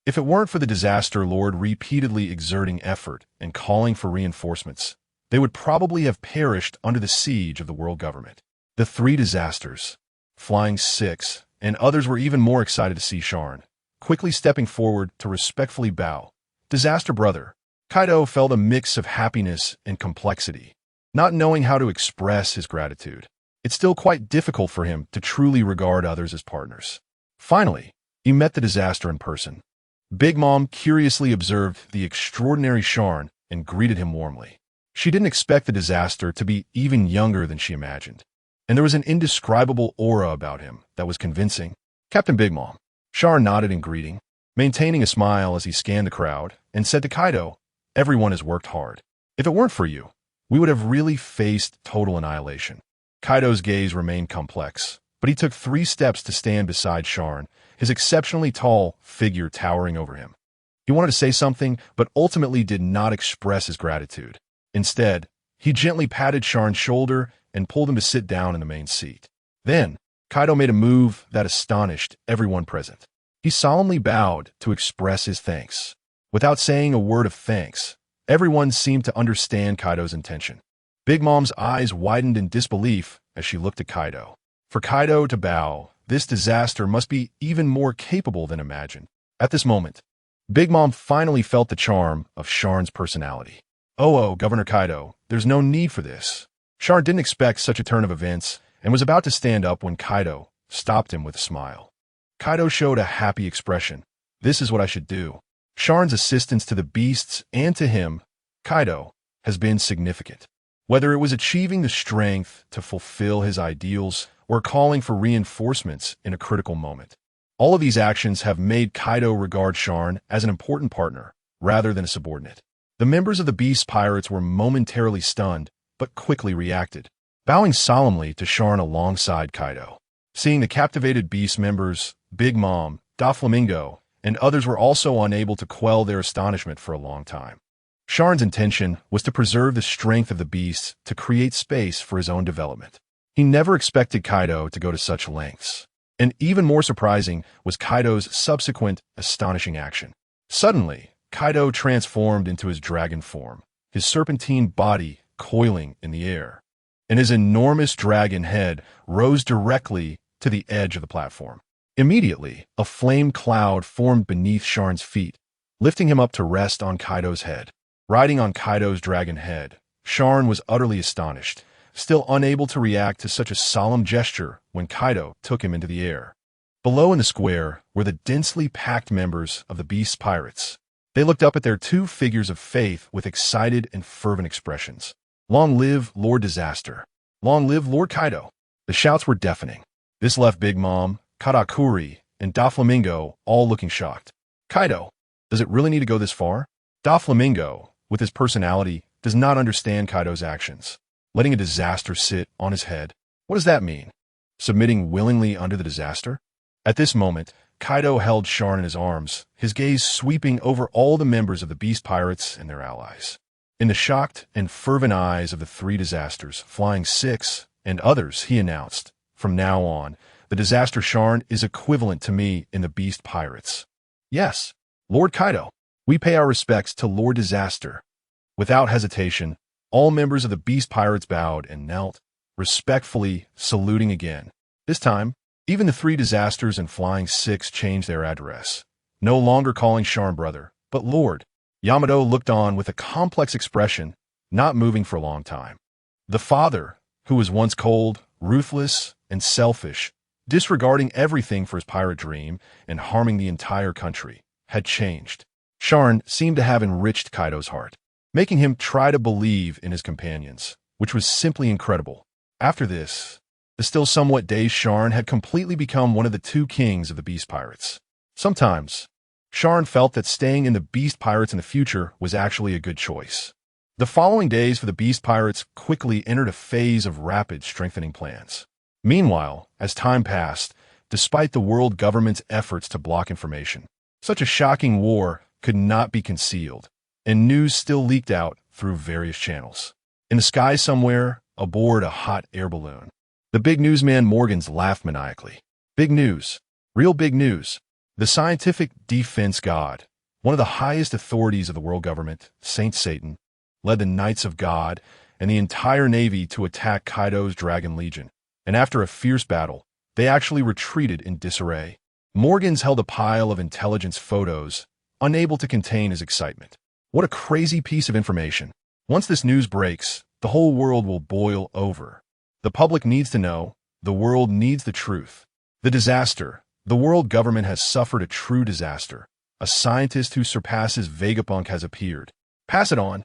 If it weren't for the Disaster Lord repeatedly exerting effort and calling for reinforcements, they would probably have perished under the siege of the world government. The 3 disasters, Flying 6, and others were even more excited to see Sharn, quickly stepping forward to respectfully bow. Disaster brother. Kaido felt a mix of happiness and complexity, not knowing how to express his gratitude. It's still quite difficult for him to truly regard others as partners. Finally, he met the disaster in person. Big Mom curiously observed the extraordinary Sharn and greeted him warmly. She didn't expect the disaster to be even younger than she imagined, and there was an indescribable aura about him that was convincing. Captain Big Mom. Sharn nodded in greeting, maintaining a smile as he scanned the crowd, and said to Kaido, "Everyone has worked hard. If it weren't for you, we would have really faced total annihilation." Kaido's gaze remained complex, but he took 3 steps to stand beside Sharn, his exceptionally tall figure towering over him. He wanted to say something, but ultimately did not express his gratitude. Instead, he gently patted Sharn's shoulder and pulled him to sit down in the main seat. Then, Kaido made a move that astonished everyone present. He solemnly bowed to express his thanks. Without saying a word of thanks, everyone seemed to understand Kaido's intention. Big Mom's eyes widened in disbelief as she looked at Kaido. For Kaido to bow, this disaster must be even more capable than imagined. At this moment, Big Mom finally felt the charm of Sharn's personality. Oh, Governor Kaido, there's no need for this." Sharn didn't expect such a turn of events and was about to stand up when Kaido stopped him with a smile. Kaido showed a happy expression. "This is what I should do." Sharn's assistance to the beasts and to him, Kaido, has been significant. Whether it was achieving the strength to fulfill his ideals or calling for reinforcements in a critical moment, all of these actions have made Kaido regard Sharn as an important partner rather than a subordinate. The members of the Beast Pirates were momentarily stunned, but quickly reacted, bowing solemnly to Sharn alongside Kaido. Seeing the captivated Beast members, Big Mom, Doflamingo, and others were also unable to quell their astonishment for a long time. Sharn's intention was to preserve the strength of the beasts to create space for his own development. He never expected Kaido to go to such lengths. And even more surprising was Kaido's subsequent astonishing action. Suddenly, Kaido transformed into his dragon form, his serpentine body coiling in the air, and his enormous dragon head rose directly to the edge of the platform. Immediately, a flame cloud formed beneath Sharn's feet, lifting him up to rest on Kaido's head. Riding on Kaido's dragon head, Sharn was utterly astonished, still unable to react to such a solemn gesture when Kaido took him into the air. Below in the square were the densely packed members of the Beast's pirates. They looked up at their two figures of faith with excited and fervent expressions. Long live Lord Disaster! Long live Lord Kaido! The shouts were deafening. This left Big Mom, Katakuri, and Doflamingo all looking shocked. Kaido, does it really need to go this far? Doflamingo, with his personality, does not understand Kaido's actions. Letting a disaster sit on his head, what does that mean? Submitting willingly under the disaster? At this moment, Kaido held Sharn in his arms, his gaze sweeping over all the members of the Beast Pirates and their allies. In the shocked and fervent eyes of the three disasters, Flying Six, and others, he announced, from now on, the disaster Sharn is equivalent to me in the Beast Pirates. Yes, Lord Kaido, we pay our respects to Lord Disaster. Without hesitation, all members of the Beast Pirates bowed and knelt, respectfully saluting again. This time, even the three disasters and Flying Six changed their address, no longer calling Sharn brother, but Lord. Yamato looked on with a complex expression, not moving for a long time. The father, who was once cold, ruthless, and selfish, disregarding everything for his pirate dream and harming the entire country, had changed. Sharn seemed to have enriched Kaido's heart, making him try to believe in his companions, which was simply incredible. After this, the still somewhat dazed Sharn had completely become one of the two kings of the Beast Pirates. Sometimes, Sharn felt that staying in the Beast Pirates in the future was actually a good choice. The following days for the Beast Pirates quickly entered a phase of rapid strengthening plans. Meanwhile, as time passed, despite the world government's efforts to block information, such a shocking war could not be concealed, and news still leaked out through various channels. In the sky somewhere, aboard a hot air balloon, the big newsman Morgans laughed maniacally. Big news. Real big news. The scientific defense god, one of the highest authorities of the world government, Saint Satan, led the Knights of God and the entire navy to attack Kaido's Dragon Legion, and after a fierce battle, they actually retreated in disarray. Morgans held a pile of intelligence photos, unable to contain his excitement. What a crazy piece of information. Once this news breaks, the whole world will boil over. The public needs to know. The world needs the truth. The disaster. The world government has suffered a true disaster. A scientist who surpasses Vegapunk has appeared. Pass it on.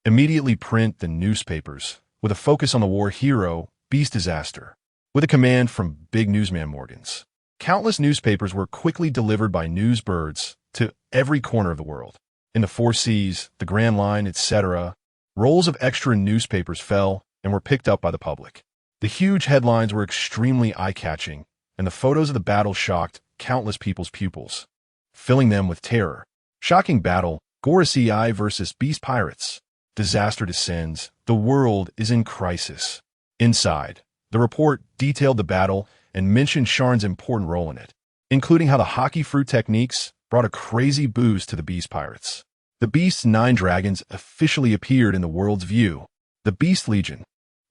Immediately print the newspapers, with a focus on the war hero, Beast Disaster. With a command from Big Newsman Morgans, countless newspapers were quickly delivered by newsbirds to every corner of the world. In the Four Seas, the Grand Line, etc., rolls of extra newspapers fell and were picked up by the public. The huge headlines were extremely eye-catching, and the photos of the battle shocked countless people's pupils, filling them with terror. Shocking battle, Gorosei versus Beast Pirates. Disaster descends. The world is in crisis. Inside, the report detailed the battle and mentioned Sharn's important role in it, including how the Haki fruit techniques brought a crazy boost to the Beast Pirates. The Beast's 9 dragons officially appeared in the world's view. The Beast Legion.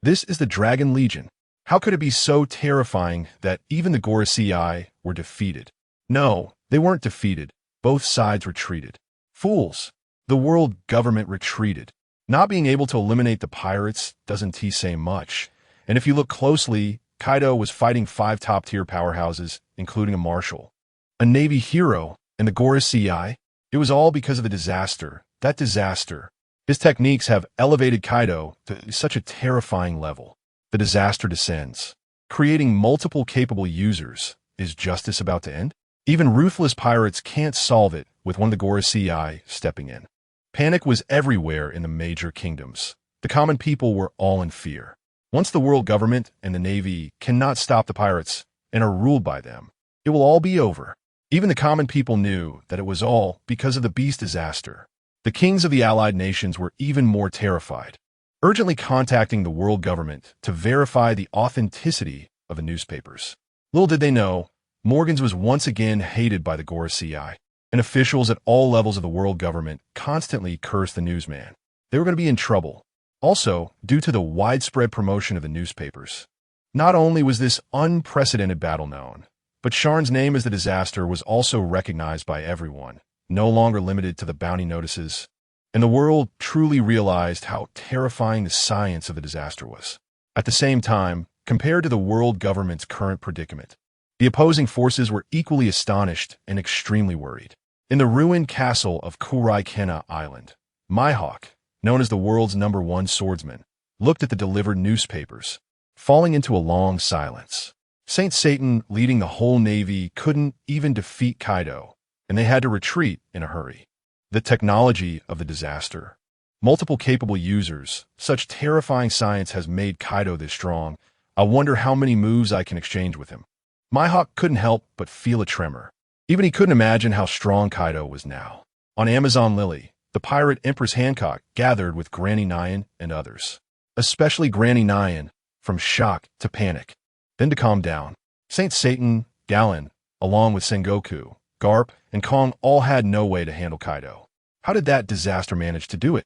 This is the Dragon Legion. How could it be so terrifying that even the Gorosei were defeated? No, they weren't defeated. Both sides retreated. Fools. The world government retreated. Not being able to eliminate the pirates doesn't say much. And if you look closely, Kaido was fighting 5 top-tier powerhouses, including a marshal, a navy hero, and the Gorosei. It was all because of the disaster. That disaster. His techniques have elevated Kaido to such a terrifying level. The disaster descends. Creating multiple capable users. Is justice about to end? Even ruthless pirates can't solve it with one of the Gorosei stepping in. Panic was everywhere in the major kingdoms. The common people were all in fear. Once the world government and the navy cannot stop the pirates and are ruled by them, it will all be over. Even the common people knew that it was all because of the Beast Disaster. The kings of the allied nations were even more terrified, urgently contacting the world government to verify the authenticity of the newspapers. Little did they know, Morgans was once again hated by the Gorosei, and officials at all levels of the world government constantly cursed the newsman. They were going to be in trouble. Also, due to the widespread promotion of the newspapers. Not only was this unprecedented battle known, but Sharn's name as the disaster was also recognized by everyone, no longer limited to the bounty notices, and the world truly realized how terrifying the science of the disaster was. At the same time, compared to the world government's current predicament, the opposing forces were equally astonished and extremely worried. In the ruined castle of Kuraikena Island, Mihawk, known as the world's #1 swordsman, looked at the delivered newspapers, falling into a long silence. Saint Satan, leading the whole navy, couldn't even defeat Kaido, and they had to retreat in a hurry. The technology of the disaster. Multiple capable users. Such terrifying science has made Kaido this strong. I wonder how many moves I can exchange with him. Mihawk couldn't help but feel a tremor. Even he couldn't imagine how strong Kaido was now. On Amazon Lily, the pirate Empress Hancock gathered with Granny Nyan and others. Especially Granny Nyan, from shock to panic, then to calm down. Saint Satan, Galen, along with Sengoku, Garp, and Kong all had no way to handle Kaido. How did that disaster manage to do it?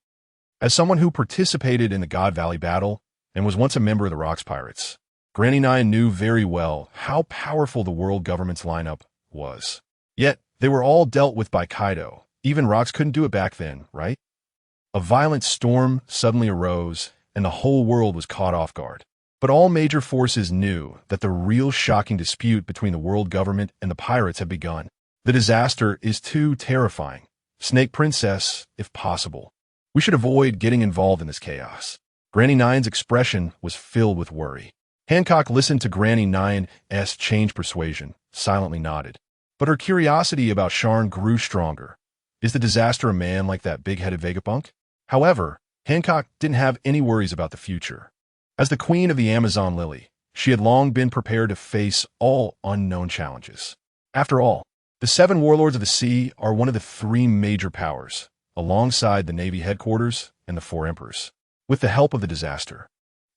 As someone who participated in the God Valley battle and was once a member of the Rocks Pirates, Granny Nyan knew very well how powerful the world government's lineup was. Yet, they were all dealt with by Kaido. Even Rocks couldn't do it back then, right? A violent storm suddenly arose, and the whole world was caught off guard. But all major forces knew that the real shocking dispute between the world government and the pirates had begun. The disaster is too terrifying. Snake Princess, if possible. We should avoid getting involved in this chaos. Granny Nyan's expression was filled with worry. Hancock listened to Granny Nyan's change persuasion, silently nodded. But her curiosity about Sharn grew stronger. Is the disaster a man like that big-headed Vegapunk? However, Hancock didn't have any worries about the future. As the queen of the Amazon Lily, she had long been prepared to face all unknown challenges. After all, the 7 warlords of the sea are one of the 3 major powers, alongside the Navy headquarters and the 4 emperors. With the help of the disaster,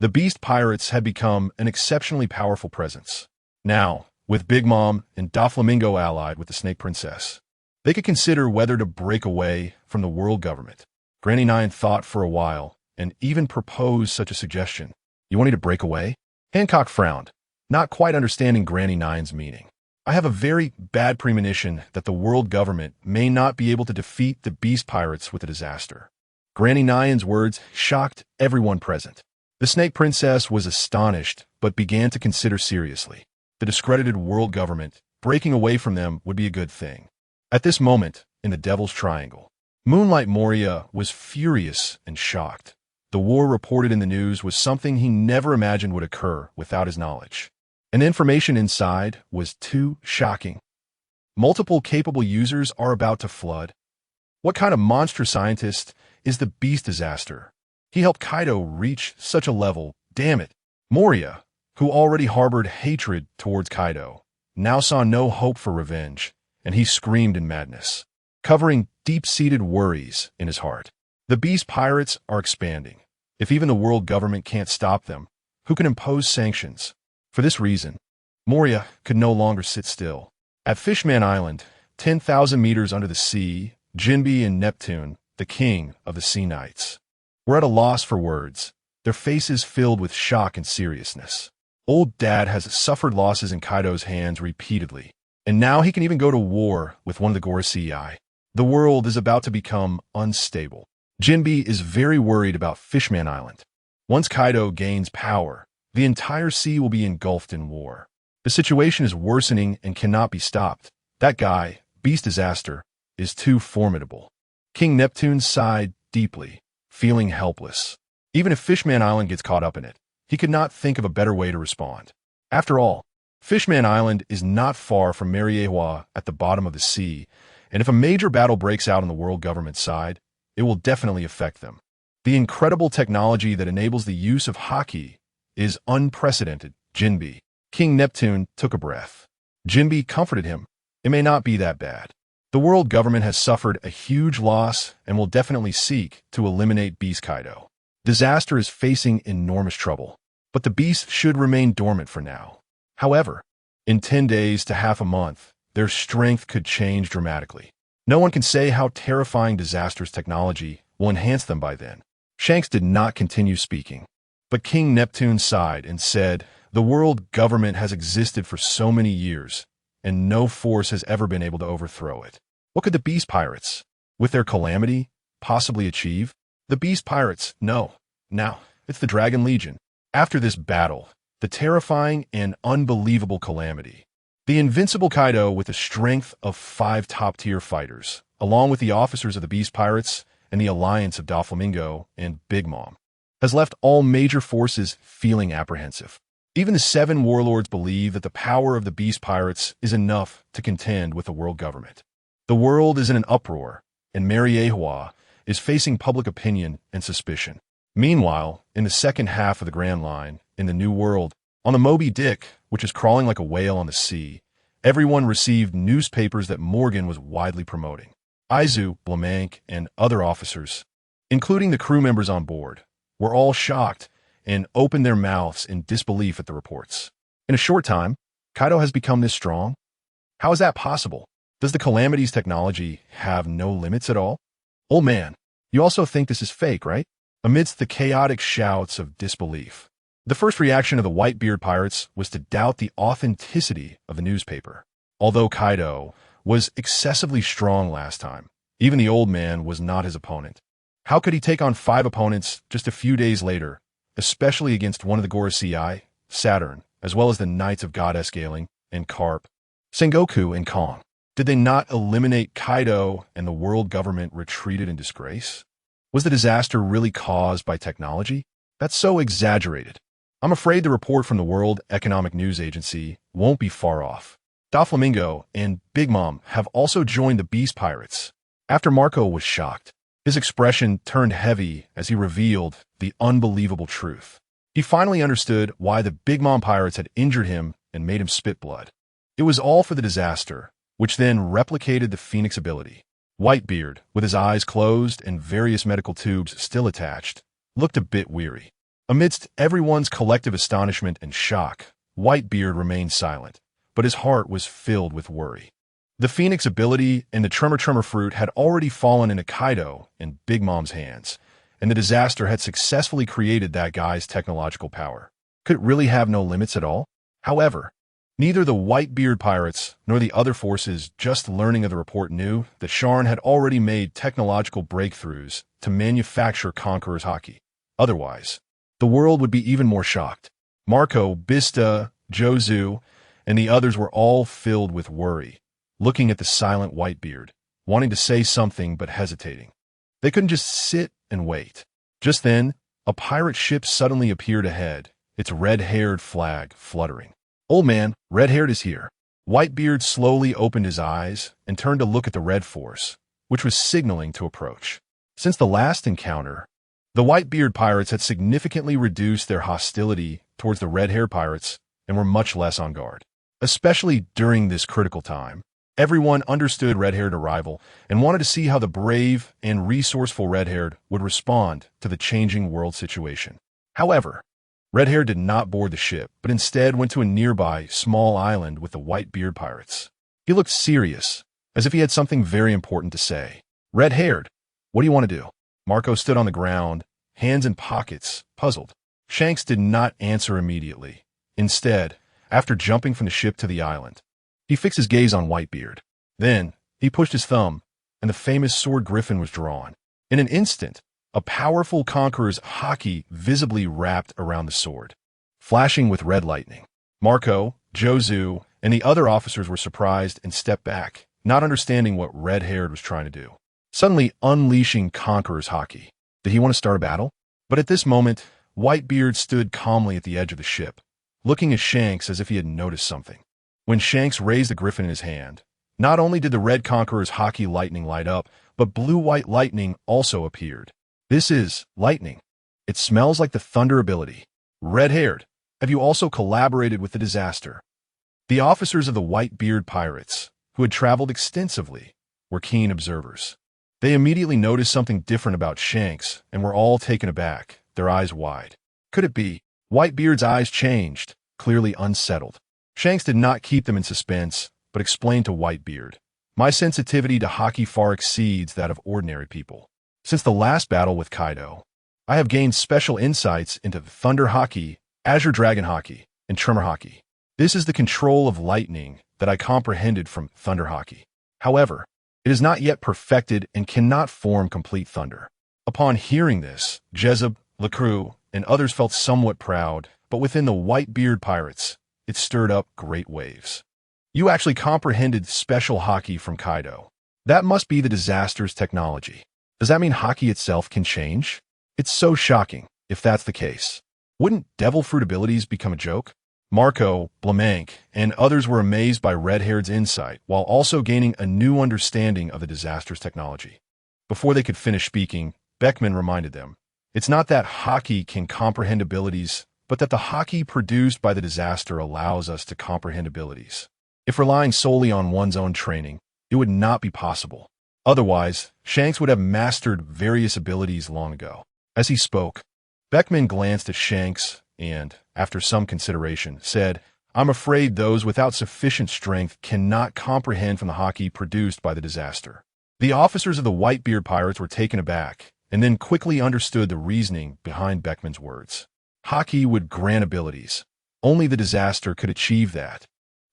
the Beast Pirates had become an exceptionally powerful presence. Now, with Big Mom and Doflamingo allied with the Snake Princess, they could consider whether to break away from the world government. Granny Nyan thought for a while and even proposed such a suggestion. You want me to break away? Hancock frowned, not quite understanding Granny Nyan's meaning. I have a very bad premonition that the world government may not be able to defeat the Beast Pirates with a disaster. Granny Nyan's words shocked everyone present. The Snake Princess was astonished, but began to consider seriously. The discredited world government, breaking away from them would be a good thing. At this moment, in the Devil's Triangle, Moonlight Moria was furious and shocked. The war reported in the news was something he never imagined would occur without his knowledge. And the information inside was too shocking. Multiple capable users are about to flood. What kind of monster scientist is the Beast Disaster? He helped Kaido reach such a level. Damn it. Moria, who already harbored hatred towards Kaido, now saw no hope for revenge, and he screamed in madness, covering deep-seated worries in his heart. The Beast Pirates are expanding. If even the world government can't stop them, who can impose sanctions? For this reason, Moria could no longer sit still. At Fishman Island, 10,000 meters under the sea, Jinbe and Neptune, the king of the Sea Knights, were at a loss for words, their faces filled with shock and seriousness. Old Dad has suffered losses in Kaido's hands repeatedly, and now he can even go to war with one of the Gorosei. The world is about to become unstable. Jinbe is very worried about Fishman Island. Once Kaido gains power, the entire sea will be engulfed in war. The situation is worsening and cannot be stopped. That guy, Beast Disaster, is too formidable. King Neptune sighed deeply, feeling helpless. Even if Fishman Island gets caught up in it, he could not think of a better way to respond. After all, Fishman Island is not far from Mariewa at the bottom of the sea, and if a major battle breaks out on the world government side, it will definitely affect them. The incredible technology that enables the use of Haki is unprecedented. Jinbe. King Neptune took a breath. Jinbe comforted him. It may not be that bad. The world government has suffered a huge loss and will definitely seek to eliminate Beast Kaido. Disaster is facing enormous trouble, but the beast should remain dormant for now. However, in 10 days to half a month, their strength could change dramatically. No one can say how terrifying disaster's technology will enhance them by then. Shanks did not continue speaking, but King Neptune sighed and said, "The world government has existed for so many years, and no force has ever been able to overthrow it. What could the Beast Pirates, with their calamity, possibly achieve? The Beast Pirates, no. Now, it's the Dragon Legion. After this battle, the terrifying and unbelievable calamity. The invincible Kaido with the strength of 5 top-tier fighters, along with the officers of the Beast Pirates and the alliance of Doflamingo and Big Mom, has left all major forces feeling apprehensive. Even the 7 warlords believe that the power of the Beast Pirates is enough to contend with the world government. The world is in an uproar, and Mariehua is facing public opinion and suspicion. Meanwhile, in the second half of the Grand Line, in the New World, on the Moby Dick, which is crawling like a whale on the sea, everyone received newspapers that Morgan was widely promoting. Aizu, Blamank, and other officers, including the crew members on board, were all shocked and opened their mouths in disbelief at the reports. In a short time, Kaido has become this strong? How is that possible? Does the Calamity's technology have no limits at all? Old man, you also think this is fake, right? Amidst the chaotic shouts of disbelief, the first reaction of the Whitebeard pirates was to doubt the authenticity of the newspaper. Although Kaido was excessively strong last time, even the old man was not his opponent. How could he take on 5 opponents just a few days later, especially against one of the Gorosei, Saturn, as well as the Knights of Goddess Galing and Carp, Sengoku and Kong? Did they not eliminate Kaido and the world government retreated in disgrace? Was the disaster really caused by technology? That's so exaggerated. I'm afraid the report from the World Economic News Agency won't be far off. Doflamingo and Big Mom have also joined the Beast Pirates. After Marco was shocked, his expression turned heavy as he revealed the unbelievable truth. He finally understood why the Big Mom pirates had injured him and made him spit blood. It was all for the disaster, which then replicated the Phoenix ability. Whitebeard, with his eyes closed and various medical tubes still attached, looked a bit weary. Amidst everyone's collective astonishment and shock, Whitebeard remained silent, but his heart was filled with worry. The Phoenix ability and the Tremor fruit had already fallen into Kaido and Big Mom's hands, and the disaster had successfully created that guy's technological power. Could it really have no limits at all? However, neither the Whitebeard pirates nor the other forces just learning of the report knew that Sharn had already made technological breakthroughs to manufacture Conqueror's Haki. Otherwise, the world would be even more shocked. Marco, Bista, Jozu, and the others were all filled with worry, looking at the silent Whitebeard, wanting to say something but hesitating. They couldn't just sit and wait. Just then, a pirate ship suddenly appeared ahead, its red-haired flag fluttering. "Old man, red-haired is here." Whitebeard slowly opened his eyes and turned to look at the Red Force, which was signaling to approach. Since the last encounter, the Whitebeard pirates had significantly reduced their hostility towards the red-haired pirates and were much less on guard. Especially during this critical time, everyone understood red-haired arrival and wanted to see how the brave and resourceful red-haired would respond to the changing world situation. However, Red-Hair did not board the ship, but instead went to a nearby small island with the Whitebeard pirates. He looked serious, as if he had something very important to say. "Red-haired, what do you want to do?" Marco stood on the ground, hands in pockets, puzzled. Shanks did not answer immediately. Instead, after jumping from the ship to the island, he fixed his gaze on Whitebeard. Then, he pushed his thumb, and the famous sword griffin was drawn. In an instant, a powerful conqueror's Haki visibly wrapped around the sword, flashing with red lightning. Marco, Jozu, and the other officers were surprised and stepped back, not understanding what Red-Haired was trying to do. Suddenly unleashing Conqueror's Haki. Did he want to start a battle? But at this moment, Whitebeard stood calmly at the edge of the ship, looking at Shanks as if he had noticed something. When Shanks raised the griffin in his hand, not only did the Red Conqueror's Haki lightning light up, but blue-white lightning also appeared. "This is lightning. It smells like the thunder ability. Red-haired, have you also collaborated with the disaster?" The officers of the Whitebeard pirates, who had traveled extensively, were keen observers. They immediately noticed something different about Shanks and were all taken aback, their eyes wide. Could it be? Whitebeard's eyes changed, clearly unsettled. Shanks did not keep them in suspense, but explained to Whitebeard, "My sensitivity to Haki far exceeds that of ordinary people. Since the last battle with Kaido, I have gained special insights into Thunder Haki, Azure Dragon Haki, and Tremor Haki. This is the control of lightning that I comprehended from Thunder Haki. However, it is not yet perfected and cannot form complete thunder." Upon hearing this, Jezeb, Lacroix, and others felt somewhat proud, but within the Whitebeard pirates, it stirred up great waves. "You actually comprehended special Haki from Kaido. That must be the disaster's technology. Does that mean Haki itself can change? It's so shocking, if that's the case. Wouldn't devil fruit abilities become a joke?" Marco, Blamank, and others were amazed by Redhaired's insight, while also gaining a new understanding of the disaster's technology. Before they could finish speaking, Beckman reminded them, "It's not that Haki can comprehend abilities, but that the Haki produced by the disaster allows us to comprehend abilities. If relying solely on one's own training, it would not be possible. Otherwise, Shanks would have mastered various abilities long ago." As he spoke, Beckman glanced at Shanks and, after some consideration, said, "I'm afraid those without sufficient strength cannot comprehend from the Haki produced by the disaster." The officers of the Whitebeard pirates were taken aback, and then quickly understood the reasoning behind Beckman's words. Haki would grant abilities. Only the disaster could achieve that.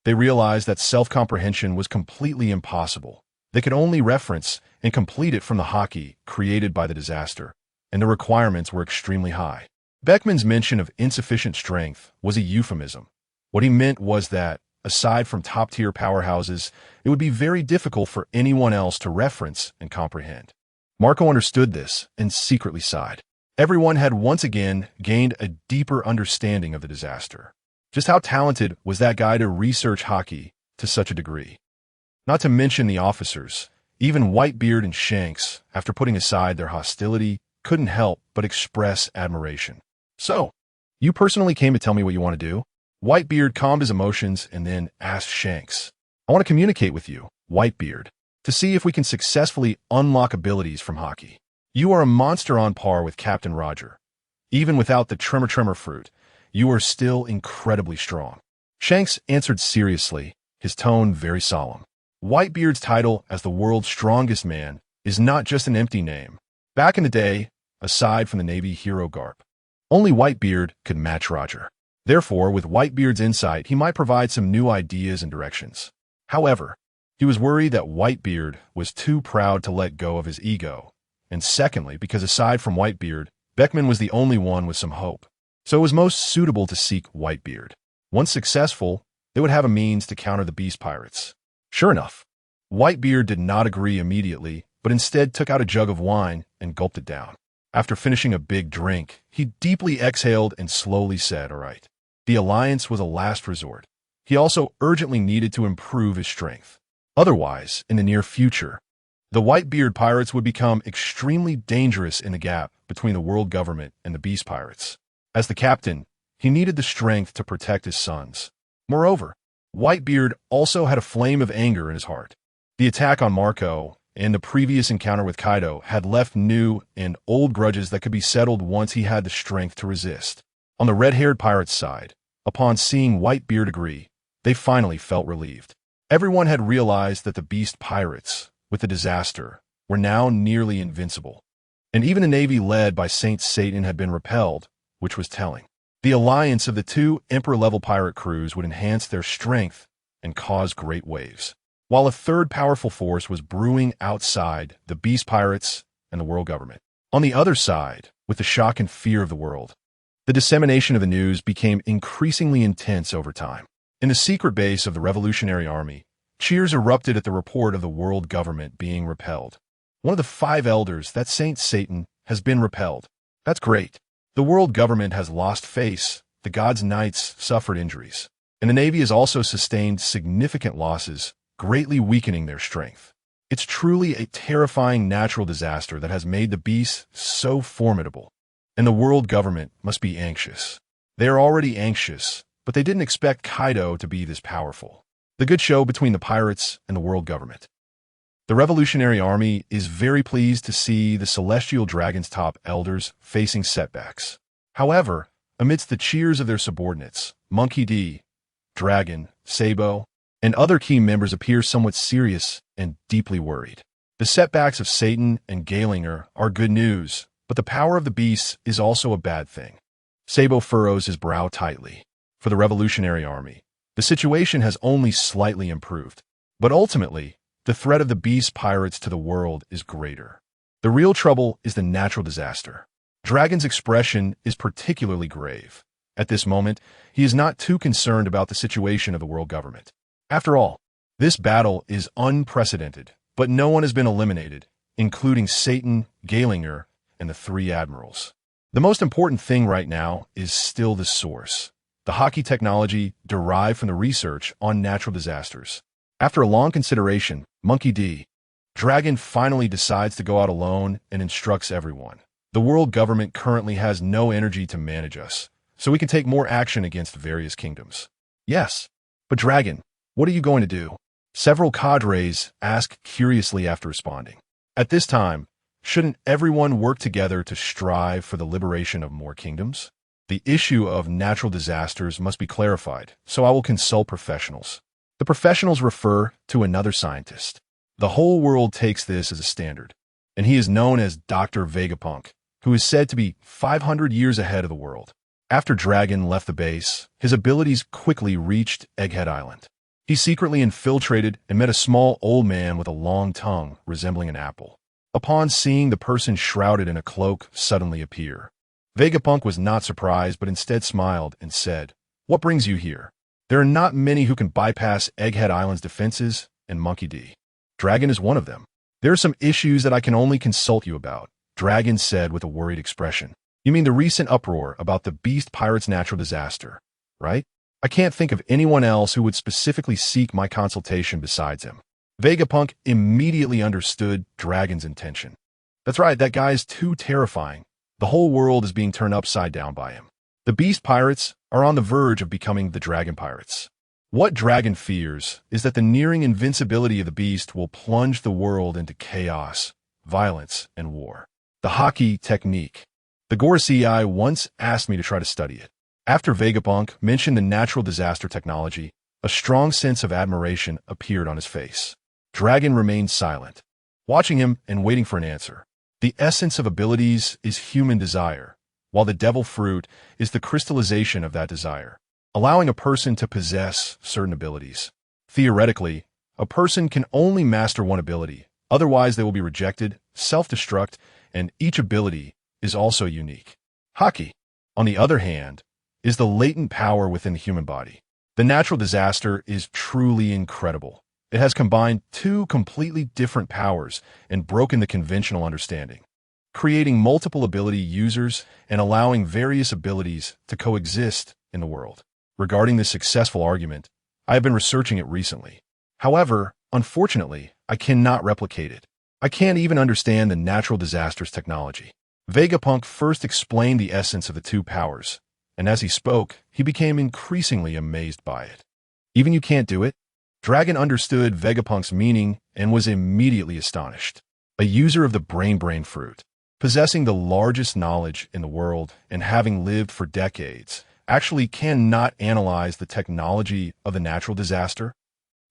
They realized that self-comprehension was completely impossible. They could only reference and complete it from the Haki created by the disaster, and the requirements were extremely high. Beckman's mention of insufficient strength was a euphemism. What he meant was that, aside from top-tier powerhouses, it would be very difficult for anyone else to reference and comprehend. Marco understood this and secretly sighed. Everyone had once again gained a deeper understanding of the disaster. Just how talented was that guy to research Haki to such a degree? Not to mention the officers, even Whitebeard and Shanks, after putting aside their hostility, couldn't help but express admiration. "So, you personally came to tell me what you want to do?" Whitebeard calmed his emotions and then asked Shanks, "I want to communicate with you, Whitebeard, to see if we can successfully unlock abilities from Haki. You are a monster on par with Captain Roger. Even without the Tremor fruit, you are still incredibly strong." Shanks answered seriously, his tone very solemn. Whitebeard's title as the world's strongest man is not just an empty name. Back in the day, aside from the Navy hero Garp, only Whitebeard could match Roger. Therefore, with Whitebeard's insight, he might provide some new ideas and directions. However, he was worried that Whitebeard was too proud to let go of his ego, and secondly, because aside from Whitebeard, Beckman was the only one with some hope. So it was most suitable to seek Whitebeard. Once successful, they would have a means to counter the Beast Pirates. Sure enough, Whitebeard did not agree immediately, but instead took out a jug of wine and gulped it down. After finishing a big drink, he deeply exhaled and slowly said, "All right." The alliance was a last resort. He also urgently needed to improve his strength. Otherwise, in the near future, the Whitebeard pirates would become extremely dangerous in the gap between the world government and the Beast Pirates. As the captain, he needed the strength to protect his sons. Moreover, Whitebeard also had a flame of anger in his heart. The attack on Marco and the previous encounter with Kaido had left new and old grudges that could be settled once he had the strength to resist. On the red-haired pirate's side, upon seeing Whitebeard agree, they finally felt relieved. Everyone had realized that the Beast Pirates, with the disaster, were now nearly invincible. And even the navy led by Saint Satan had been repelled, which was telling. The alliance of the two Emperor-level pirate crews would enhance their strength and cause great waves, while a third powerful force was brewing outside the Beast Pirates and the world government. On the other side, with the shock and fear of the world, the dissemination of the news became increasingly intense over time. In the secret base of the Revolutionary Army, cheers erupted at the report of the world government being repelled. One of the 5 elders, that Saint Satan, has been repelled. That's great. The world government has lost face, the gods' knights suffered injuries, and the Navy has also sustained significant losses, greatly weakening their strength. It's truly a terrifying natural disaster that has made the beasts so formidable, and the world government must be anxious. They are already anxious, but they didn't expect Kaido to be this powerful. The good show between the pirates and the world government. The Revolutionary Army is very pleased to see the Celestial Dragon's top elders facing setbacks. However, amidst the cheers of their subordinates, Monkey D, Dragon, Sabo, and other key members appear somewhat serious and deeply worried. The setbacks of Satan and Galinger are good news, but the power of the beasts is also a bad thing. Sabo furrows his brow tightly. For the Revolutionary Army, the situation has only slightly improved. But ultimately, the threat of the beast pirates to the world is greater. The real trouble is the natural disaster. Dragon's expression is particularly grave. At this moment, he is not too concerned about the situation of the world government. After all, this battle is unprecedented, but no one has been eliminated, including Satan, Galinger, and the three admirals. The most important thing right now is still the source. The Haki technology derived from the research on natural disasters. After a long consideration, Monkey D, Dragon finally decides to go out alone and instructs everyone. The world government currently has no energy to manage us, so we can take more action against various kingdoms. Yes, but Dragon, what are you going to do? Several cadres ask curiously after responding. At this time, shouldn't everyone work together to strive for the liberation of more kingdoms? The issue of natural disasters must be clarified, so I will consult professionals. The professionals refer to another scientist. The whole world takes this as a standard, and he is known as Dr. Vegapunk, who is said to be 500 years ahead of the world. After Dragon left the base, his abilities quickly reached Egghead Island. He secretly infiltrated and met a small old man with a long tongue resembling an apple. Upon seeing the person shrouded in a cloak suddenly appear, Vegapunk was not surprised but instead smiled and said, "What brings you here? There are not many who can bypass Egghead Island's defenses, and Monkey D. Dragon is one of them. There are some issues that I can only consult you about," Dragon said with a worried expression. "You mean the recent uproar about the beast pirates' natural disaster, right? I can't think of anyone else who would specifically seek my consultation besides him." Vegapunk immediately understood Dragon's intention. "That's right, that guy is too terrifying. The whole world is being turned upside down by him. The beast pirates are on the verge of becoming the dragon pirates. What Dragon fears is that the nearing invincibility of the beast will plunge the world into chaos, violence, and war. The Haki technique. The Gorosei once asked me to try to study it. After Vegapunk mentioned the natural disaster technology, a strong sense of admiration appeared on his face. Dragon remained silent, watching him and waiting for an answer. The essence of abilities is human desire, while the devil fruit is the crystallization of that desire, allowing a person to possess certain abilities. Theoretically, a person can only master one ability, otherwise they will be rejected, self-destruct, and each ability is also unique. Haki, on the other hand, is the latent power within the human body. The natural disaster is truly incredible. It has combined two completely different powers and broken the conventional understanding, creating multiple ability users and allowing various abilities to coexist in the world. Regarding this successful argument, I have been researching it recently. However, unfortunately, I cannot replicate it. I can't even understand the natural disasters technology. Vegapunk first explained the essence of the two powers, and as he spoke, he became increasingly amazed by it. "Even you can't do it?" Dragon understood Vegapunk's meaning and was immediately astonished. A user of the brain fruit, possessing the largest knowledge in the world and having lived for decades, actually cannot analyze the technology of the natural disaster?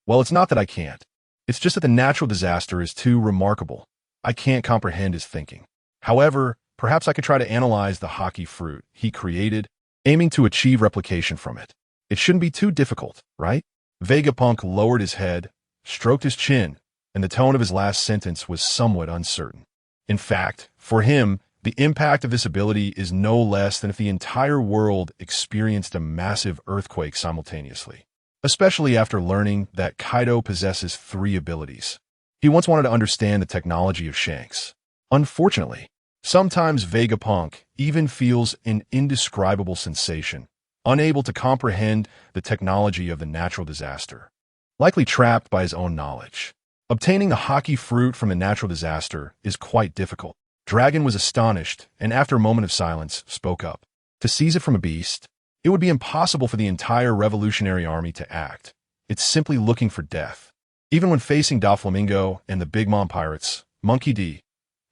Well, it's not that I can't. It's just that the natural disaster is too remarkable. I can't comprehend his thinking. However, perhaps I could try to analyze the Haki fruit he created, aiming to achieve replication from it. It shouldn't be too difficult, right? Vegapunk lowered his head, stroked his chin, and the tone of his last sentence was somewhat uncertain. In fact, for him, the impact of this ability is no less than if the entire world experienced a massive earthquake simultaneously, especially after learning that Kaido possesses 3 abilities. He once wanted to understand the technology of Shanks. Unfortunately, sometimes Vegapunk even feels an indescribable sensation, unable to comprehend the technology of the natural disaster, likely trapped by his own knowledge. Obtaining the Haki fruit from a natural disaster is quite difficult. Dragon was astonished and after a moment of silence spoke up. To seize it from a beast, it would be impossible for the entire revolutionary army to act. It's simply looking for death. Even when facing Doflamingo and the Big Mom Pirates, Monkey D.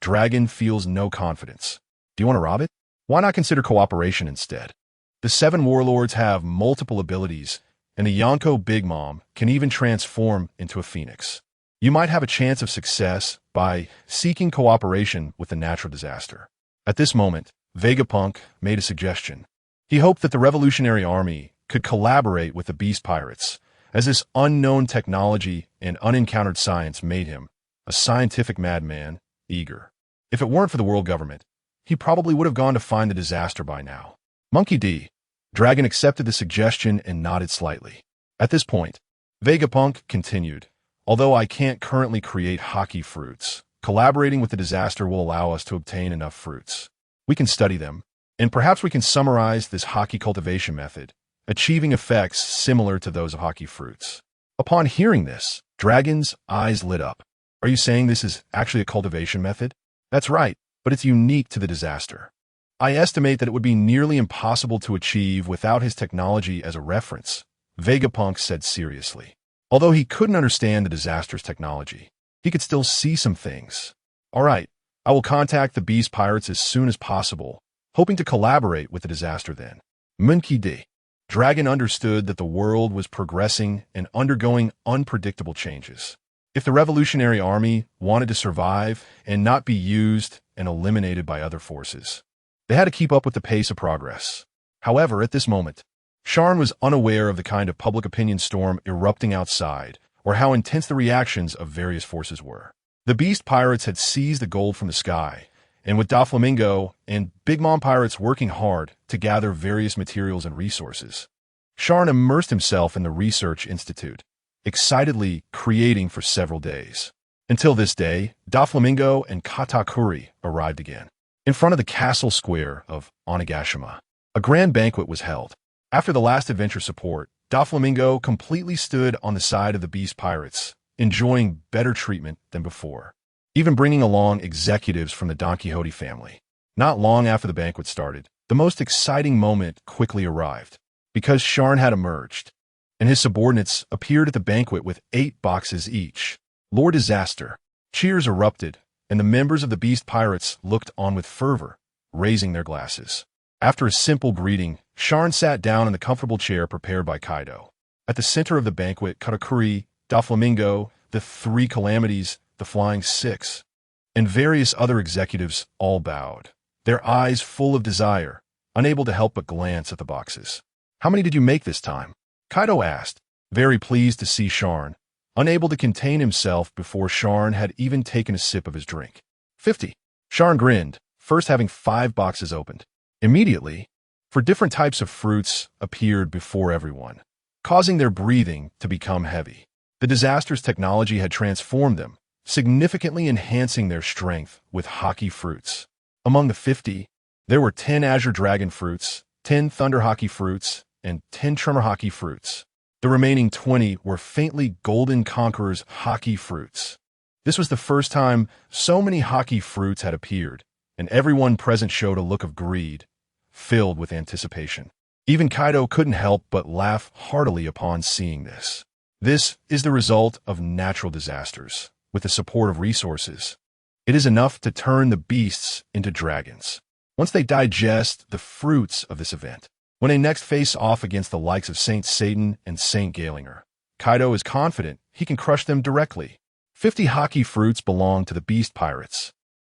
Dragon feels no confidence. Do you want to rob it? Why not consider cooperation instead? The 7 warlords have multiple abilities, and the Yonko Big Mom can even transform into a phoenix. You might have a chance of success by seeking cooperation with the natural disaster. At this moment, Vegapunk made a suggestion. He hoped that the Revolutionary Army could collaborate with the Beast Pirates, as this unknown technology and unencountered science made him a scientific madman, eager. If it weren't for the world government, he probably would have gone to find the disaster by now. Monkey D. Dragon accepted the suggestion and nodded slightly. At this point, Vegapunk continued, although I can't currently create Haki fruits, collaborating with the disaster will allow us to obtain enough fruits. We can study them, and perhaps we can summarize this Haki cultivation method, achieving effects similar to those of Haki fruits. Upon hearing this, Dragon's eyes lit up. Are you saying this is actually a cultivation method? That's right, but it's unique to the disaster. I estimate that it would be nearly impossible to achieve without his technology as a reference, Vegapunk said seriously. Although he couldn't understand the disaster's technology, he could still see some things. All right, I will contact the Beast Pirates as soon as possible, hoping to collaborate with the disaster then. Monkey D. Dragon understood that the world was progressing and undergoing unpredictable changes. If the Revolutionary Army wanted to survive and not be used and eliminated by other forces, they had to keep up with the pace of progress. However, at this moment, Sharn was unaware of the kind of public opinion storm erupting outside or how intense the reactions of various forces were. The Beast Pirates had seized the gold from the sky, and with Doflamingo and Big Mom Pirates working hard to gather various materials and resources, Sharn immersed himself in the Research Institute, excitedly creating for several days. Until this day, Doflamingo and Katakuri arrived again. In front of the castle square of Onigashima, a grand banquet was held. After the last adventure support, Doflamingo completely stood on the side of the Beast Pirates, enjoying better treatment than before, even bringing along executives from the Don Quixote family. Not long after the banquet started, the most exciting moment quickly arrived, because Sharn had emerged, and his subordinates appeared at the banquet with 8 boxes each. Lord Disaster. Cheers erupted, and the members of the Beast Pirates looked on with fervor, raising their glasses. After a simple greeting, Sharn sat down in the comfortable chair prepared by Kaido. At the center of the banquet, Katakuri, Doflamingo, the 3 Calamities, the Flying 6, and various other executives all bowed, their eyes full of desire, unable to help but glance at the boxes. How many did you make this time? Kaido asked, very pleased to see Sharn, unable to contain himself before Sharn had even taken a sip of his drink. 50. Sharn grinned, first having 5 boxes opened. Immediately, for different types of fruits appeared before everyone, causing their breathing to become heavy. The disaster's technology had transformed them, significantly enhancing their strength with Haki fruits. Among the 50, there were 10 Azure Dragon fruits, 10 Thunder Haki fruits, and 10 Tremor Haki fruits. The remaining 20 were faintly golden Conqueror's Haki fruits. This was the first time so many Haki fruits had appeared, and everyone present showed a look of greed, filled with anticipation. Even Kaido couldn't help but laugh heartily upon seeing this. This is the result of natural disasters, with the support of resources. It is enough to turn the beasts into dragons. Once they digest the fruits of this event, when they next face off against the likes of Saint Satan and Saint Galinger, Kaido is confident he can crush them directly. 50 Haki fruits belong to the Beast Pirates.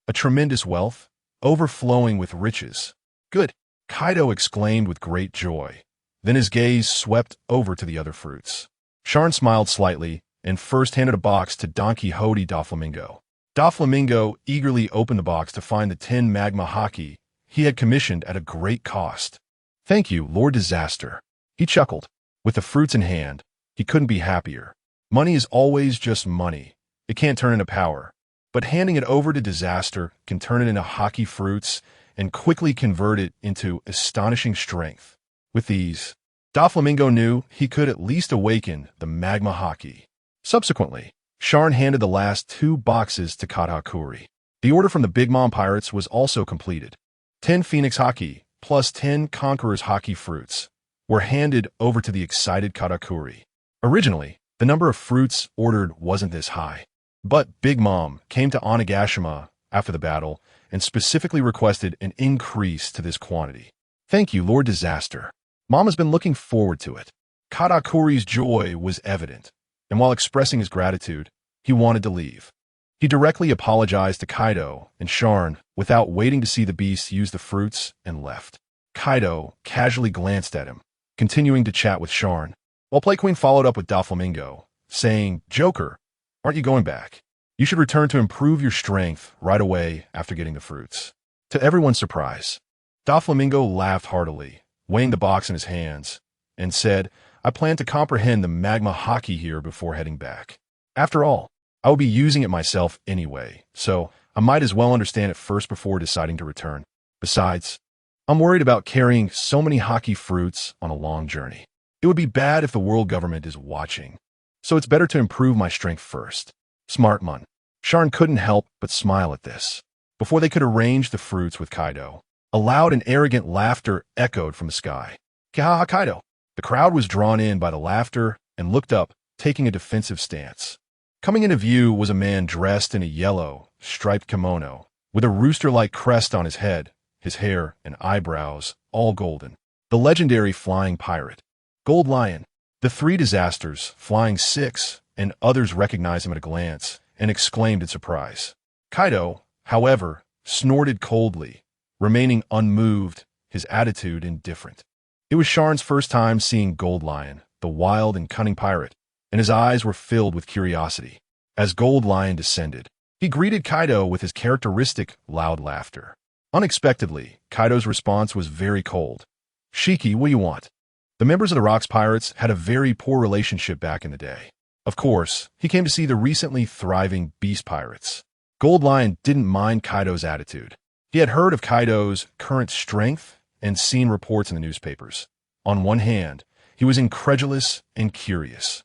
A tremendous wealth, overflowing with riches. Good, Kaido exclaimed with great joy. Then his gaze swept over to the other fruits. Sharn smiled slightly and first handed a box to Don Quixote Doflamingo. Doflamingo eagerly opened the box to find the 10 magma Haki he had commissioned at a great cost. Thank you, Lord Disaster. He chuckled. With the fruits in hand, he couldn't be happier. Money is always just money. It can't turn into power. But handing it over to Disaster can turn it into Haki fruits and quickly convert it into astonishing strength. With these, Doflamingo knew he could at least awaken the magma Haki. Subsequently, Sharn handed the last 2 boxes to Katakuri. The order from the Big Mom Pirates was also completed. 10 Phoenix Haki plus 10 Conqueror's Haki fruits were handed over to the excited Katakuri. Originally, The number of fruits ordered wasn't this high. But Big Mom came to Onigashima after the battle and specifically requested an increase to this quantity. Thank you, Lord Disaster. Mom has been looking forward to it. Katakuri's joy was evident, and while expressing his gratitude, he wanted to leave. He directly apologized to Kaido and Sharn without waiting to see the beasts use the fruits and left. Kaido casually glanced at him, continuing to chat with Sharn, while Plague Queen followed up with Doflamingo, saying, Joker, aren't you going back? You should return to improve your strength right away after getting the fruits. To everyone's surprise, Doflamingo laughed heartily, weighing the box in his hands, and said, I plan to comprehend the magma Haki here before heading back. After all, I will be using it myself anyway, so I might as well understand it first before deciding to return. Besides, I'm worried about carrying so many Haki fruits on a long journey. It would be bad if the world government is watching, so it's better to improve my strength first. Smart man. Sharn couldn't help but smile at this. Before they could arrange the fruits with Kaido, a loud and arrogant laughter echoed from the sky. Kahaha Kaido. The crowd was drawn in by the laughter and looked up, taking a defensive stance. Coming into view was a man dressed in a yellow, striped kimono, with a rooster-like crest on his head, his hair and eyebrows all golden. The legendary flying pirate. Gold Lion. The three disasters, Flying Six, and others recognized him at a glance and exclaimed in surprise. Kaido, however, snorted coldly, remaining unmoved, his attitude indifferent. It was Sharn's first time seeing Gold Lion, the wild and cunning pirate, and his eyes were filled with curiosity. As Gold Lion descended, he greeted Kaido with his characteristic loud laughter. Unexpectedly, Kaido's response was very cold. Shiki, what do you want? The members of the Rocks Pirates had a very poor relationship back in the day. Of course, he came to see the recently thriving Beast Pirates. Gold Lion didn't mind Kaido's attitude. He had heard of Kaido's current strength and seen reports in the newspapers. On one hand, he was incredulous and curious.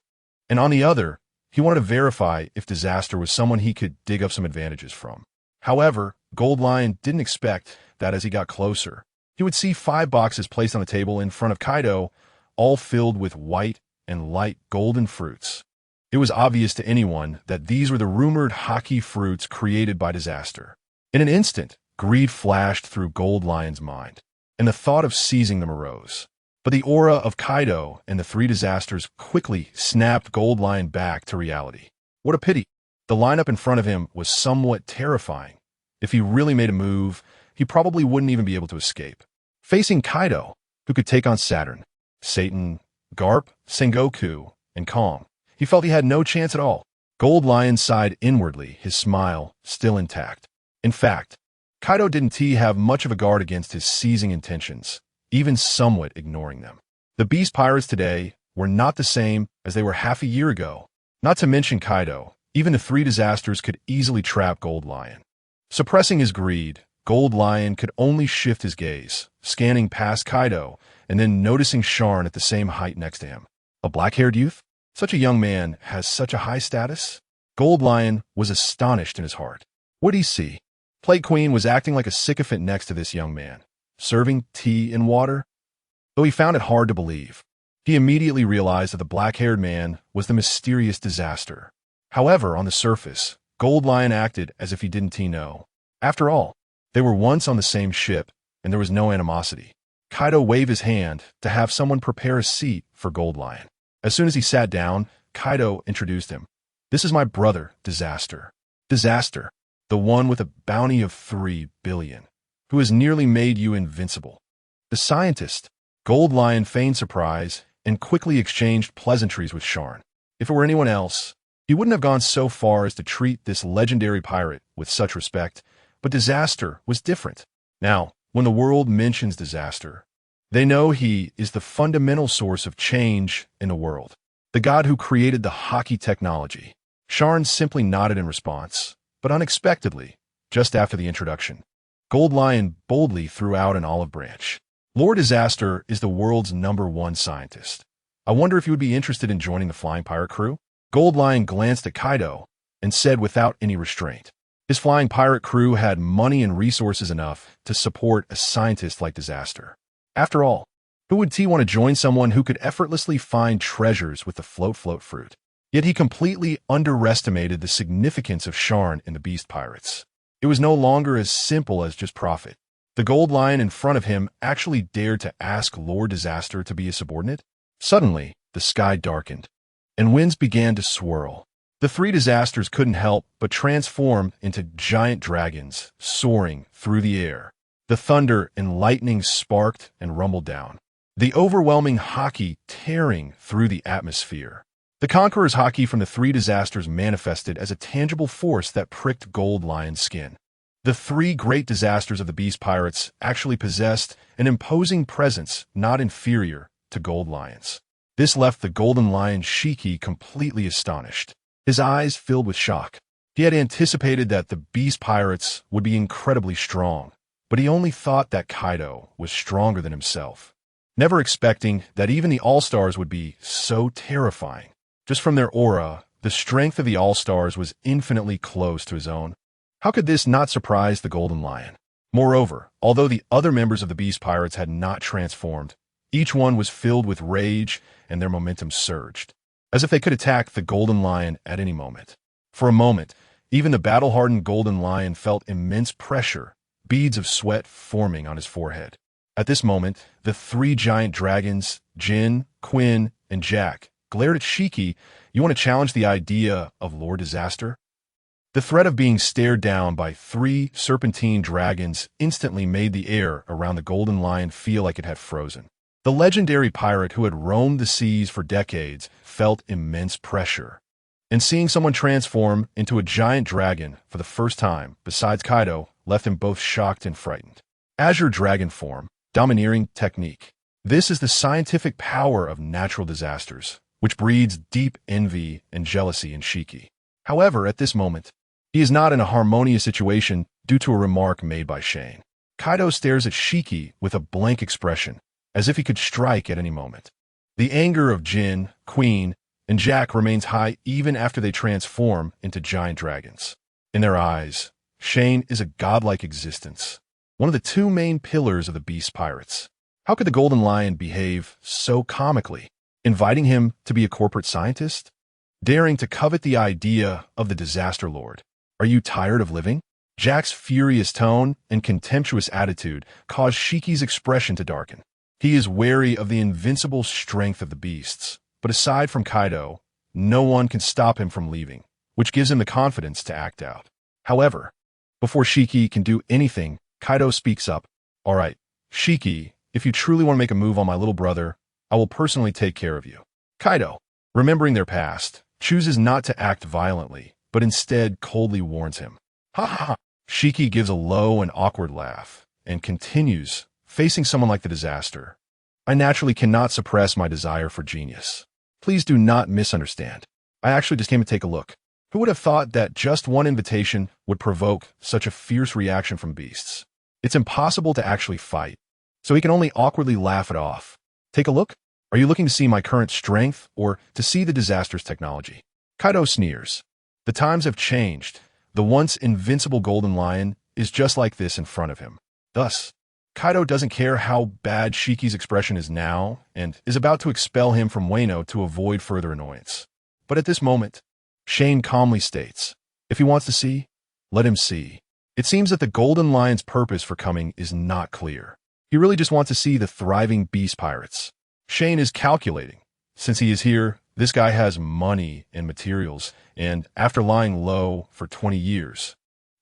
And on the other, he wanted to verify if Disaster was someone he could dig up some advantages from. However, Gold Lion didn't expect that as he got closer, he would see 5 boxes placed on the table in front of Kaido, all filled with white and light golden fruits. It was obvious to anyone that these were the rumored Haki fruits created by Disaster. In an instant, greed flashed through Gold Lion's mind, and the thought of seizing them arose. But the aura of Kaido and the 3 disasters quickly snapped Gold Lion back to reality. What a pity. The lineup in front of him was somewhat terrifying. If he really made a move, he probably wouldn't even be able to escape. Facing Kaido, who could take on Saturn, Satan, Garp, Sengoku, and Kong, he felt he had no chance at all. Gold Lion sighed inwardly, his smile still intact. In fact, Kaido didn't have much of a guard against his seizing intentions, even somewhat ignoring them. The Beast Pirates today were not the same as they were half a year ago. Not to mention Kaido, even the 3 disasters could easily trap Gold Lion. Suppressing his greed, Gold Lion could only shift his gaze, scanning past Kaido and then noticing Sharn at the same height next to him. A black-haired youth? Such a young man has such a high status? Gold Lion was astonished in his heart. What did he see? Plague Queen was acting like a sycophant next to this young man, serving tea and water. Though he found it hard to believe, he immediately realized that the black-haired man was the mysterious Disaster. However, on the surface, Gold Lion acted as if he didn't know. After all, they were once on the same ship, and there was no animosity. Kaido waved his hand to have someone prepare a seat for Gold Lion. As soon as he sat down, Kaido introduced him. This is my brother, Disaster. Disaster, the one with a bounty of 3 billion, who has nearly made you invincible. The scientist. Gold Lion feigned surprise and quickly exchanged pleasantries with Sharn. If it were anyone else, he wouldn't have gone so far as to treat this legendary pirate with such respect, but Disaster was different. Now, when the world mentions Disaster, they know he is the fundamental source of change in the world, the god who created the Haki technology. Sharn simply nodded in response, but unexpectedly, just after the introduction, Gold Lion boldly threw out an olive branch. Lord Disaster is the world's #1 scientist. I wonder if you would be interested in joining the flying pirate crew? Gold Lion glanced at Kaido and said without any restraint. His flying pirate crew had money and resources enough to support a scientist like Disaster. After all, who would want to join someone who could effortlessly find treasures with the float fruit? Yet he completely underestimated the significance of Sharn in the Beast Pirates. It was no longer as simple as just profit. The gold lion in front of him actually dared to ask Lord Disaster to be a subordinate. Suddenly, the sky darkened, and winds began to swirl. The three disasters couldn't help but transform into giant dragons, soaring through the air. The thunder and lightning sparked and rumbled down, the overwhelming Haki tearing through the atmosphere. The Conqueror's Haki from the three disasters manifested as a tangible force that pricked Gold Lion's skin. The three great disasters of the Beast Pirates actually possessed an imposing presence not inferior to Gold Lion's. This left the Golden Lion Shiki completely astonished. His eyes filled with shock. He had anticipated that the Beast Pirates would be incredibly strong, but he only thought that Kaido was stronger than himself, never expecting that even the All-Stars would be so terrifying. Just from their aura, the strength of the All-Stars was infinitely close to his own. How could this not surprise the Golden Lion? Moreover, although the other members of the Beast Pirates had not transformed, each one was filled with rage and their momentum surged, as if they could attack the Golden Lion at any moment. For a moment, even the battle-hardened Golden Lion felt immense pressure, beads of sweat forming on his forehead. At this moment, the three giant dragons, Jin, Quinn, and Jack, glared at Shiki. You want to challenge the idea of Lord Disaster? The threat of being stared down by three serpentine dragons instantly made the air around the Golden Lion feel like it had frozen. The legendary pirate who had roamed the seas for decades felt immense pressure. And seeing someone transform into a giant dragon for the first time, besides Kaido, left him both shocked and frightened. Azure Dragon form, domineering technique. This is the scientific power of natural disasters, which breeds deep envy and jealousy in Shiki. However, at this moment, he is not in a harmonious situation due to a remark made by Shane. Kaido stares at Shiki with a blank expression, as if he could strike at any moment. The anger of Jin, Queen, and Jack remains high even after they transform into giant dragons. In their eyes, Shane is a godlike existence, one of the two main pillars of the Beast Pirates. How could the Golden Lion behave so comically, inviting him to be a corporate scientist? Daring to covet the idea of the Disaster Lord. Are you tired of living? Jack's furious tone and contemptuous attitude caused Shiki's expression to darken. He is wary of the invincible strength of the beasts, but aside from Kaido, no one can stop him from leaving, which gives him the confidence to act out. However, before Shiki can do anything, Kaido speaks up. All right, Shiki, if you truly want to make a move on my little brother, I will personally take care of you. Kaido, remembering their past, chooses not to act violently, but instead coldly warns him. Ha ha ha! Shiki gives a low and awkward laugh, and continues, facing someone like the Disaster. I naturally cannot suppress my desire for genius. Please do not misunderstand. I actually just came to take a look. Who would have thought that just one invitation would provoke such a fierce reaction from beasts? It's impossible to actually fight, so he can only awkwardly laugh it off. Take a look? Are you looking to see my current strength, or to see the Disaster's technology? Kaido sneers. The times have changed. The once invincible Golden Lion is just like this in front of him. Thus, Kaido doesn't care how bad Shiki's expression is now, and is about to expel him from Wano to avoid further annoyance. But at this moment, Shane calmly states, if he wants to see, let him see. It seems that the Golden Lion's purpose for coming is not clear. He really just wants to see the thriving Beast Pirates. Shane is calculating. Since he is here, this guy has money and materials, and after lying low for 20 years,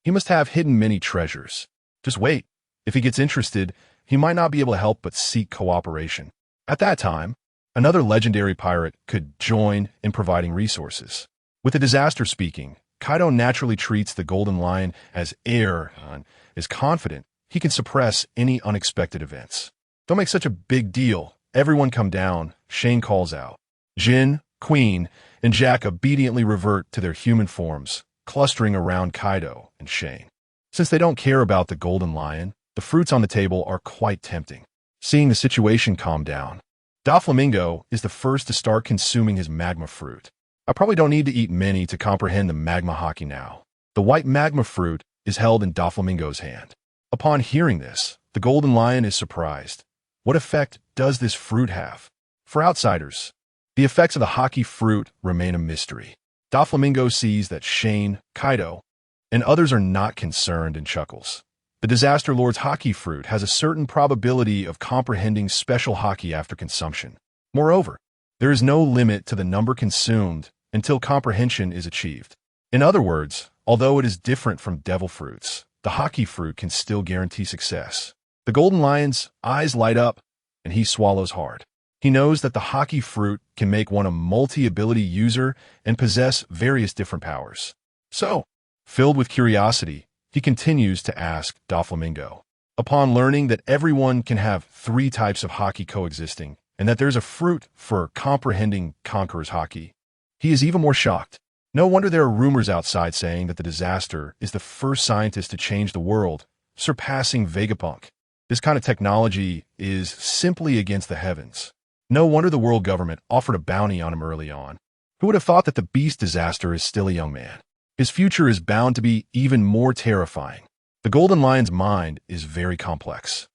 he must have hidden many treasures. Just wait. If he gets interested, he might not be able to help but seek cooperation. At that time, another legendary pirate could join in providing resources. With the Disaster speaking, Kaido naturally treats the Golden Lion as heir and is confident he can suppress any unexpected events. Don't make such a big deal. Everyone come down, Shane calls out. Jin, Queen, and Jack obediently revert to their human forms, clustering around Kaido and Shane. Since they don't care about the Golden Lion, the fruits on the table are quite tempting. Seeing the situation calm down, Doflamingo is the first to start consuming his magma fruit. I probably don't need to eat many to comprehend the magma Haki now. The white magma fruit is held in Doflamingo's hand. Upon hearing this, the Golden Lion is surprised. What effect does this fruit have? For outsiders, The effects of the Haki fruit remain a mystery. Doflamingo sees that Sharn, Kaido, and others are not concerned and chuckles. The Disaster Lord's Haki fruit has a certain probability of comprehending special Haki after consumption. Moreover, there is no limit to the number consumed until comprehension is achieved. In other words, although it is different from devil fruits, the Haki fruit can still guarantee success. The Golden Lion's eyes light up, and he swallows hard. He knows that the Haki fruit can make one a multi-ability user and possess various different powers. So, filled with curiosity, he continues to ask Doflamingo. Upon learning that everyone can have 3 types of Haki coexisting, and that there's a fruit for comprehending Conqueror's Haki, he is even more shocked. No wonder there are rumors outside saying that the Disaster is the first scientist to change the world, surpassing Vegapunk. This kind of technology is simply against the heavens. No wonder the world government offered a bounty on him early on. Who would have thought that the Beast Disaster is still a young man? His future is bound to be even more terrifying. The Golden Lion's mind is very complex.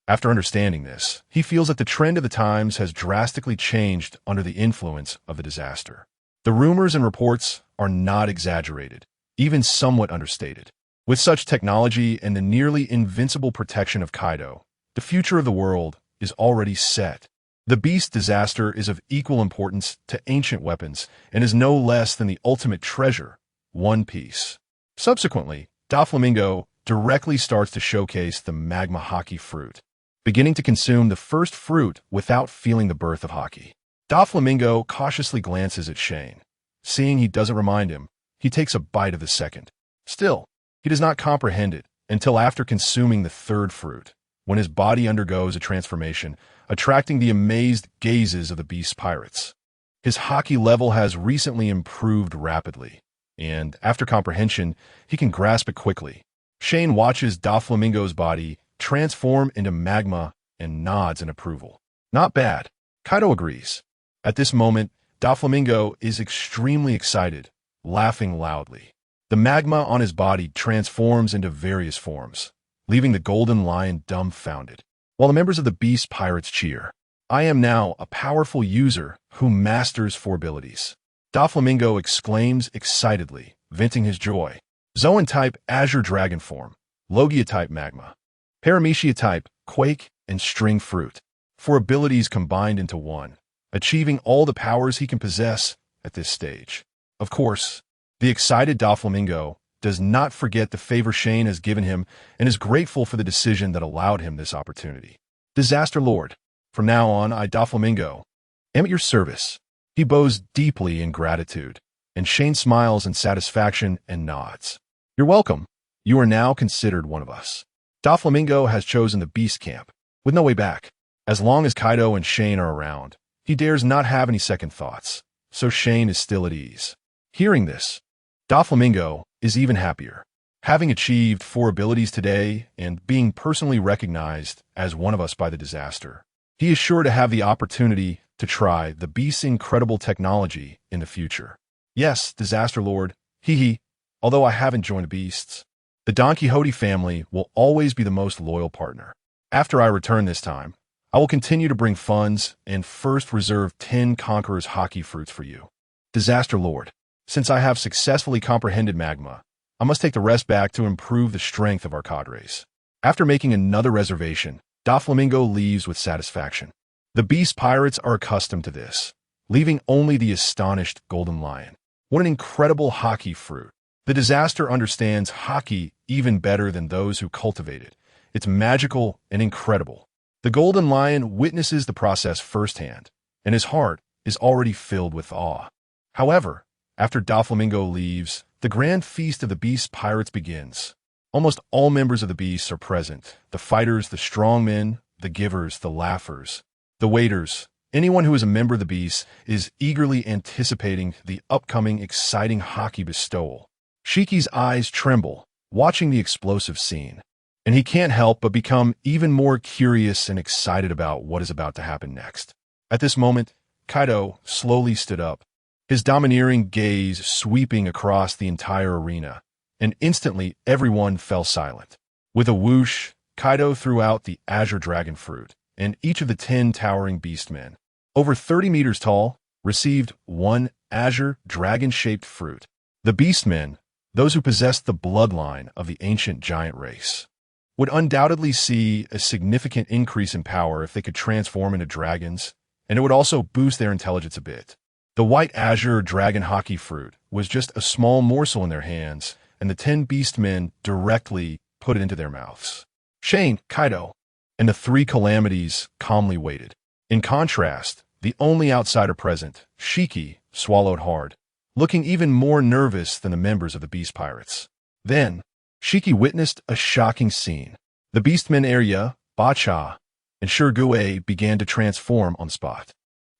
After understanding this, he feels that the trend of the times has drastically changed under the influence of the Disaster. The rumors and reports are not exaggerated, even somewhat understated. With such technology and the nearly invincible protection of Kaido, the future of the world is already set. The Beast Disaster is of equal importance to ancient weapons and is no less than the ultimate treasure, One Piece. Subsequently, Doflamingo directly starts to showcase the Magma Haki fruit, beginning to consume the first fruit without feeling the birth of Haki. Doflamingo cautiously glances at Sharn. Seeing he doesn't remind him, he takes a bite of the second. Still, he does not comprehend it until after consuming the third fruit, when his body undergoes a transformation, attracting the amazed gazes of the Beast's pirates. His Haki level has recently improved rapidly, and after comprehension, he can grasp it quickly. Sharn watches Doflamingo's body transform into magma and nods in approval. Not bad. Kaido agrees. At this moment, Doflamingo is extremely excited, laughing loudly. The magma on his body transforms into various forms, leaving the Golden Lion dumbfounded, while the members of the Beast Pirates cheer. I am now a powerful user who masters 4 abilities. Doflamingo exclaims excitedly, venting his joy. Zoan-type Azure Dragon form, Logia-type Magma, Paramecia-type Quake, and String Fruit. 4 abilities combined into one, achieving all the powers he can possess at this stage. Of course, the excited Doflamingo does not forget the favor Sharn has given him and is grateful for the decision that allowed him this opportunity. Disaster Lord, from now on, I, Doflamingo, am at your service. He bows deeply in gratitude, and Sharn smiles in satisfaction and nods. You're welcome. You are now considered one of us. Doflamingo has chosen the Beast Camp, with no way back. As long as Kaido and Sharn are around, he dares not have any second thoughts, so Sharn is still at ease. Hearing this, Doflamingo is even happier. Having achieved 4 abilities today and being personally recognized as one of us by the Disaster, he is sure to have the opportunity to try the Beast's incredible technology in the future. Yes, Disaster Lord, although I haven't joined the Beasts, the Don Quixote family will always be the most loyal partner. After I return this time, I will continue to bring funds and first reserve 10 Conqueror's Haki fruits for you. Disaster Lord, since I have successfully comprehended magma, I must take the rest back to improve the strength of our cadres. After making another reservation, Doflamingo leaves with satisfaction. The Beast Pirates are accustomed to this, leaving only the astonished Golden Lion. What an incredible Haki fruit. The Disaster understands Haki even better than those who cultivate it. It's magical and incredible. The Golden Lion witnesses the process firsthand, and his heart is already filled with awe. However, after Doflamingo leaves, the grand feast of the Beast Pirates begins. Almost all members of the Beasts are present. The fighters, the strongmen, the givers, the laughers, the waiters. Anyone who is a member of the Beasts is eagerly anticipating the upcoming exciting Haki bestowal. Shiki's eyes tremble, watching the explosive scene, and he can't help but become even more curious and excited about what is about to happen next. At this moment, Kaido slowly stood up, his domineering gaze sweeping across the entire arena, and instantly everyone fell silent. With a whoosh, Kaido threw out the Azure Dragon fruit, and each of the 10 towering beastmen, over 30 meters tall, received one Azure Dragon-shaped fruit. The beastmen, those who possessed the bloodline of the ancient giant race, would undoubtedly see a significant increase in power if they could transform into dragons, and it would also boost their intelligence a bit. The white Azure Dragon Haki fruit was just a small morsel in their hands, and the 10 beastmen directly put it into their mouths. Sharn, Kaido, and the 3 calamities calmly waited. In contrast, the only outsider present, Shiki, swallowed hard, looking even more nervous than the members of the Beast Pirates. Then, Shiki witnessed a shocking scene. The beastmen Arya, Bacha, and Shirgue began to transform on the spot.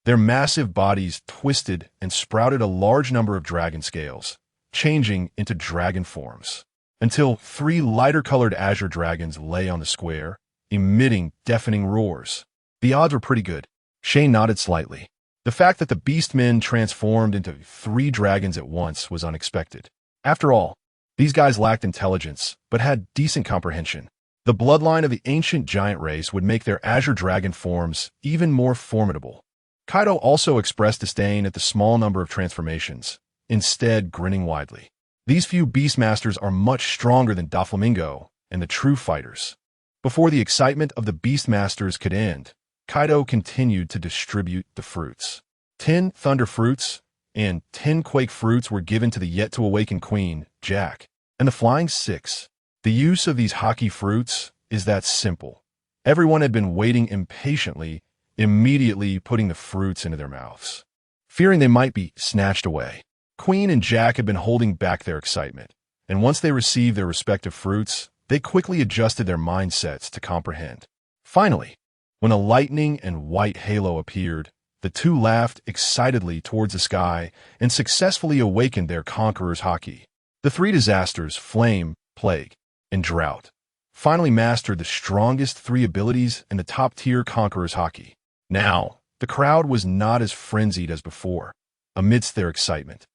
Their massive bodies twisted and sprouted a large number of dragon scales, changing into dragon forms, until 3 lighter-colored azure dragons lay on the square, emitting deafening roars. The odds were pretty good. Sharn nodded slightly. The fact that the beastmen transformed into 3 dragons at once was unexpected. After all, these guys lacked intelligence, but had decent comprehension. The bloodline of the ancient giant race would make their azure dragon forms even more formidable. Kaido also expressed disdain at the small number of transformations, instead grinning widely. These few beastmasters are much stronger than Doflamingo and the true fighters. Before the excitement of the beastmasters could end, Kaido continued to distribute the fruits. 10 thunder fruits and 10 quake fruits were given to the yet-to-awaken queen, Jack, and the flying 6. The use of these Haki fruits is that simple. Everyone had been waiting impatiently, immediately putting the fruits into their mouths, fearing they might be snatched away. Queen and Jack had been holding back their excitement, and once they received their respective fruits, they quickly adjusted their mindsets to comprehend. Finally, when a lightning and white halo appeared, the 2 laughed excitedly towards the sky and successfully awakened their conqueror's Haki. The 3 disasters, Flame, Plague, and Drought, finally mastered the strongest 3 abilities in the top-tier conqueror's Haki. Now, the crowd was not as frenzied as before. Amidst their excitement,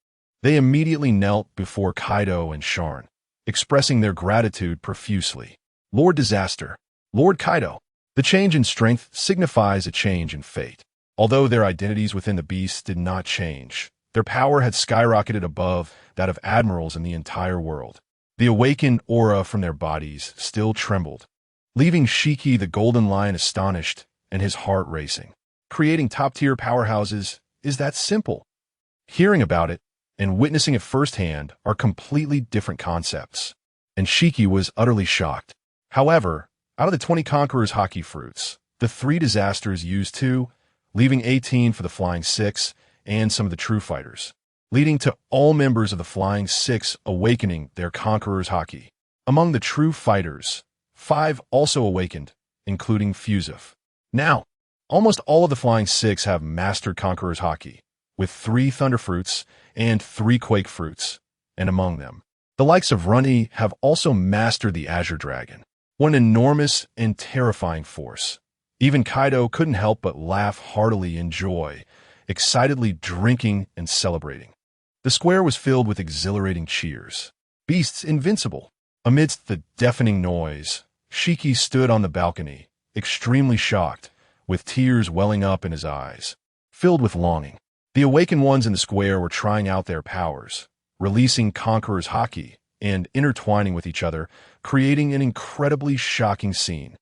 they immediately knelt before Kaido and Sharn, expressing their gratitude profusely. Lord Disaster, Lord Kaido. The change in strength signifies a change in fate. Although their identities within the beasts did not change, their power had skyrocketed above that of admirals in the entire world. The awakened aura from their bodies still trembled, leaving Shiki the Golden Lion astonished and his heart racing. Creating top-tier powerhouses is that simple. Hearing about it and witnessing it firsthand are completely different concepts, and Shiki was utterly shocked. However, out of the 20 Conqueror's Haki fruits, the 3 disasters used 2, leaving 18 for the Flying 6 and some of the true fighters, leading to all members of the Flying 6 awakening their Conqueror's Haki. Among the true fighters, 5 also awakened, including Fusif. Now, almost all of the Flying 6 have mastered Conqueror's Haki, with 3 Thunder Fruits and 3 Quake Fruits, and among them, the likes of Runny have also mastered the Azure Dragon, one enormous and terrifying force. Even Kaido couldn't help but laugh heartily in joy, excitedly drinking and celebrating. The square was filled with exhilarating cheers. Beasts invincible. Amidst the deafening noise, Shiki stood on the balcony, extremely shocked, with tears welling up in his eyes, filled with longing. The awakened ones in the square were trying out their powers, releasing Conqueror's Haki and intertwining with each other, creating an incredibly shocking scene.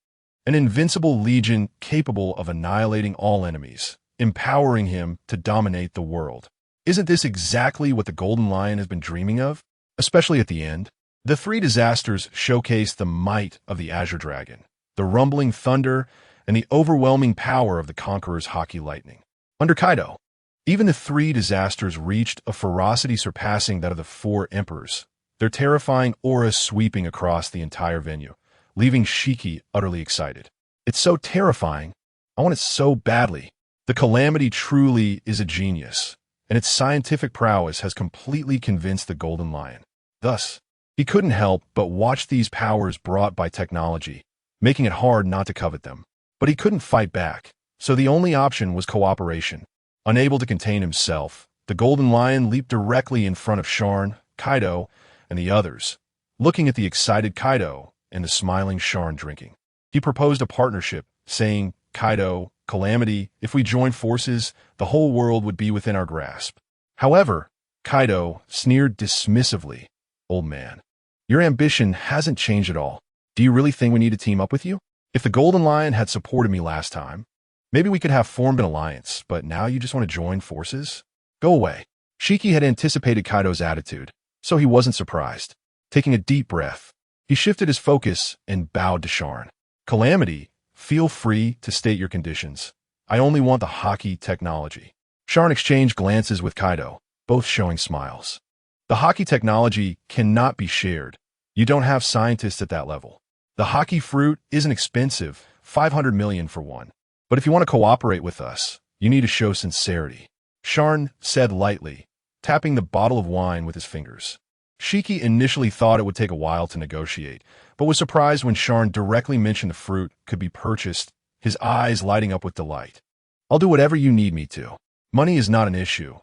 An invincible legion capable of annihilating all enemies, empowering him to dominate the world. Isn't this exactly what the Golden Lion has been dreaming of? Especially at the end, the 3 disasters showcased the might of the Azure Dragon, the rumbling thunder, and the overwhelming power of the Conqueror's Haki lightning. Under Kaido, even the 3 disasters reached a ferocity surpassing that of the 4 emperors, their terrifying aura sweeping across the entire venue, leaving Shiki utterly excited. It's so terrifying. I want it so badly. The Calamity truly is a genius, and its scientific prowess has completely convinced the Golden Lion. Thus, he couldn't help but watch these powers brought by technology, making it hard not to covet them. But he couldn't fight back, so the only option was cooperation. Unable to contain himself, the Golden Lion leaped directly in front of Sharn, Kaido, and the others, looking at the excited Kaido and the smiling Sharn drinking. He proposed a partnership, saying, "Kaido, Calamity, if we joined forces, the whole world would be within our grasp. However, Kaido sneered dismissively. Old man, your ambition hasn't changed at all. Do you really think we need to team up with you? If the Golden Lion had supported me last time, maybe we could have formed an alliance, but now you just want to join forces? Go away. Shiki had anticipated Kaido's attitude, so he wasn't surprised. Taking a deep breath, he shifted his focus and bowed to Sharn. Calamity, feel free to state your conditions. I only want the Haki technology. Sharn exchanged glances with Kaido, both showing smiles. The Haki technology cannot be shared. You don't have scientists at that level. The Haki fruit isn't expensive, 500 million for one. But if you want to cooperate with us, you need to show sincerity. Sharn said lightly, tapping the bottle of wine with his fingers. Shiki initially thought it would take a while to negotiate, but was surprised when Sharn directly mentioned the fruit could be purchased, his eyes lighting up with delight. I'll do whatever you need me to. Money is not an issue.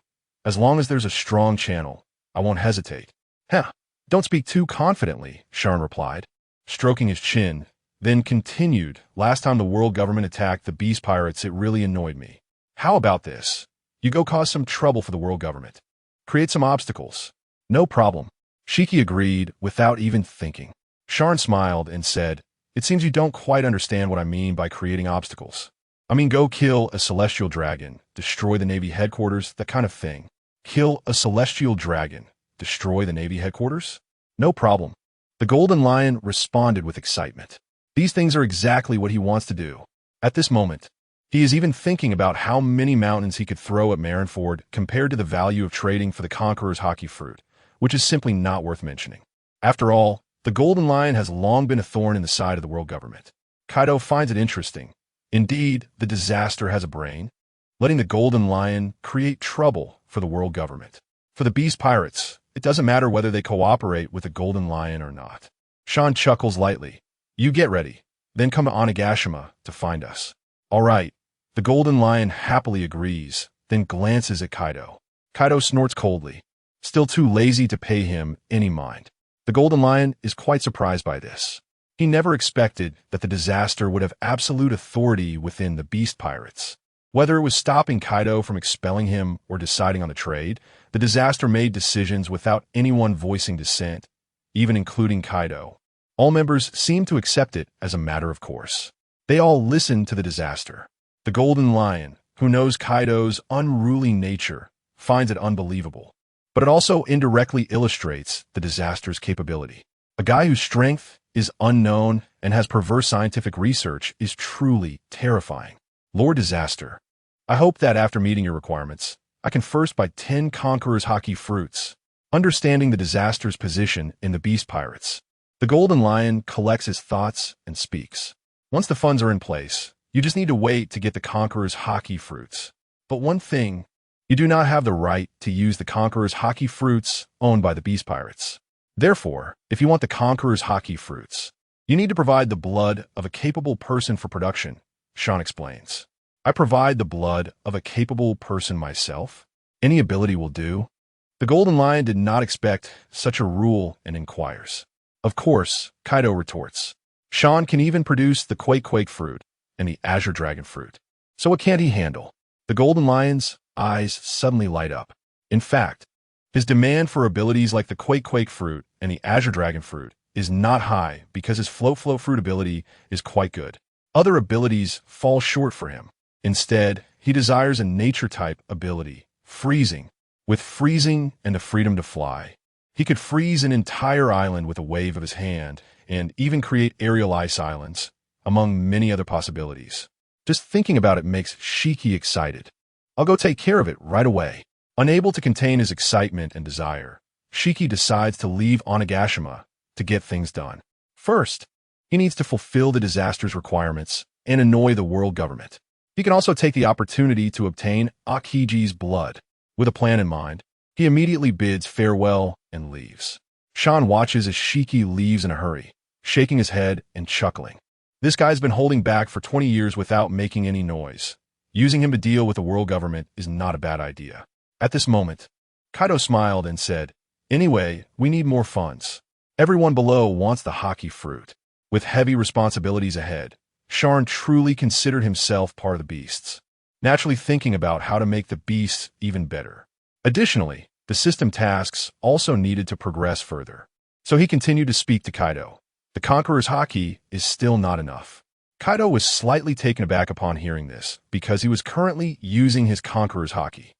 As long as there's a strong channel, I won't hesitate. Don't speak too confidently, Sharn replied, stroking his chin, then continued, last time the world government attacked the beast pirates, it really annoyed me. How about this? You go cause some trouble for the world government. Create some obstacles. No problem. Shiki agreed without even thinking. Sharn smiled and said, it seems you don't quite understand what I mean by creating obstacles. I mean, go kill a celestial dragon, destroy the Navy headquarters, that kind of thing. Kill a celestial dragon, destroy the Navy headquarters? No problem. The Golden Lion responded with excitement. These things are exactly what he wants to do. At this moment, he is even thinking about how many mountains he could throw at Marineford compared to the value of trading for the Conqueror's Haki fruit, which is simply not worth mentioning. After all, the Golden Lion has long been a thorn in the side of the world government. Kaido finds it interesting. Indeed, the disaster has a brain, letting the Golden Lion create trouble for the world government. For the beast pirates, it doesn't matter whether they cooperate with the Golden Lion or not. Sharn chuckles lightly. You get ready, then come to Onigashima to find us. All right. The Golden Lion happily agrees, then glances at Kaido. Kaido snorts coldly, still too lazy to pay him any mind. The Golden Lion is quite surprised by this. He never expected that the disaster would have absolute authority within the beast pirates. Whether it was stopping Kaido from expelling him or deciding on the trade, the disaster made decisions without anyone voicing dissent, even including Kaido. All members seemed to accept it as a matter of course. They all listened to the disaster. The Golden Lion, who knows Kaido's unruly nature, finds it unbelievable. But it also indirectly illustrates the disaster's capability. A guy whose strength is unknown and has perverse scientific research is truly terrifying. Lord Disaster, I hope that after meeting your requirements, I can first buy 10 Conqueror's Haki fruits. Understanding the disaster's position in the beast pirates, the Golden Lion collects his thoughts and speaks. Once the funds are in place, you just need to wait to get the Conqueror's Haki fruits. But one thing, you do not have the right to use the Conqueror's Haki fruits owned by the beast pirates. Therefore, if you want the Conqueror's Haki fruits, you need to provide the blood of a capable person for production, Sharn explains. I provide the blood of a capable person myself. Any ability will do. The Golden Lion did not expect such a rule and inquires. Of course, Kaido retorts. Sharn can even produce the Quake fruit and the Azure Dragon fruit. So what can't he handle? The Golden Lion's eyes suddenly light up. In fact, his demand for abilities like the Quake fruit and the Azure Dragon fruit is not high because his float fruit ability is quite good. Other abilities fall short for him. Instead, he desires a nature-type ability, freezing. With freezing and the freedom to fly, he could freeze an entire island with a wave of his hand and even create aerial ice islands, among many other possibilities. Just thinking about it makes Shiki excited. I'll go take care of it right away. Unable to contain his excitement and desire, Shiki decides to leave Onigashima to get things done. First, he needs to fulfill the disaster's requirements and annoy the world government. He can also take the opportunity to obtain Akiji's blood. With a plan in mind, he immediately bids farewell and leaves. Sharn watches as Shiki leaves in a hurry, shaking his head and chuckling. This guy's been holding back for 20 years without making any noise. Using him to deal with the world government is not a bad idea. At this moment, Kaido smiled and said, anyway, we need more funds. Everyone below wants the Haki fruit. With heavy responsibilities ahead, Sharn truly considered himself part of the beasts, naturally thinking about how to make the beasts even better. Additionally, the system tasks also needed to progress further. So he continued to speak to Kaido. The Conqueror's Haki is still not enough. Kaido was slightly taken aback upon hearing this, because he was currently using his Conqueror's Haki.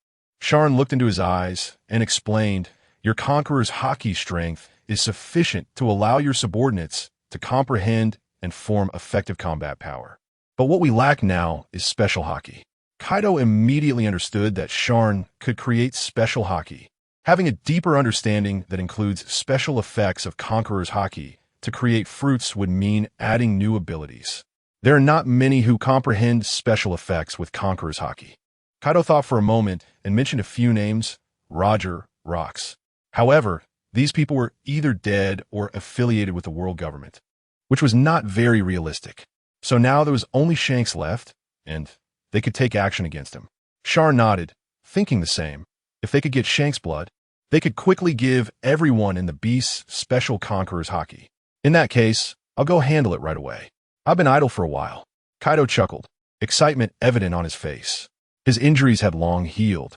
Sharn looked into his eyes and explained, "Your Conqueror's Haki strength is sufficient to allow your subordinates to comprehend and form effective combat power. But what we lack now is special Haki." Kaido immediately understood that Sharn could create special Haki. Having a deeper understanding that includes special effects of Conqueror's Haki to create fruits would mean adding new abilities. There are not many who comprehend special effects with Conqueror's Haki. Kaido thought for a moment and mentioned a few names: Roger, Rox. However, these people were either dead or affiliated with the world government, which was not very realistic. So now there was only Shanks left, and they could take action against him. Sharn nodded, thinking the same. If they could get Shanks' blood, they could quickly give everyone in the beasts special Conqueror's Haki. In that case, I'll go handle it right away. I've been idle for a while. Kaido chuckled, excitement evident on his face. His injuries had long healed,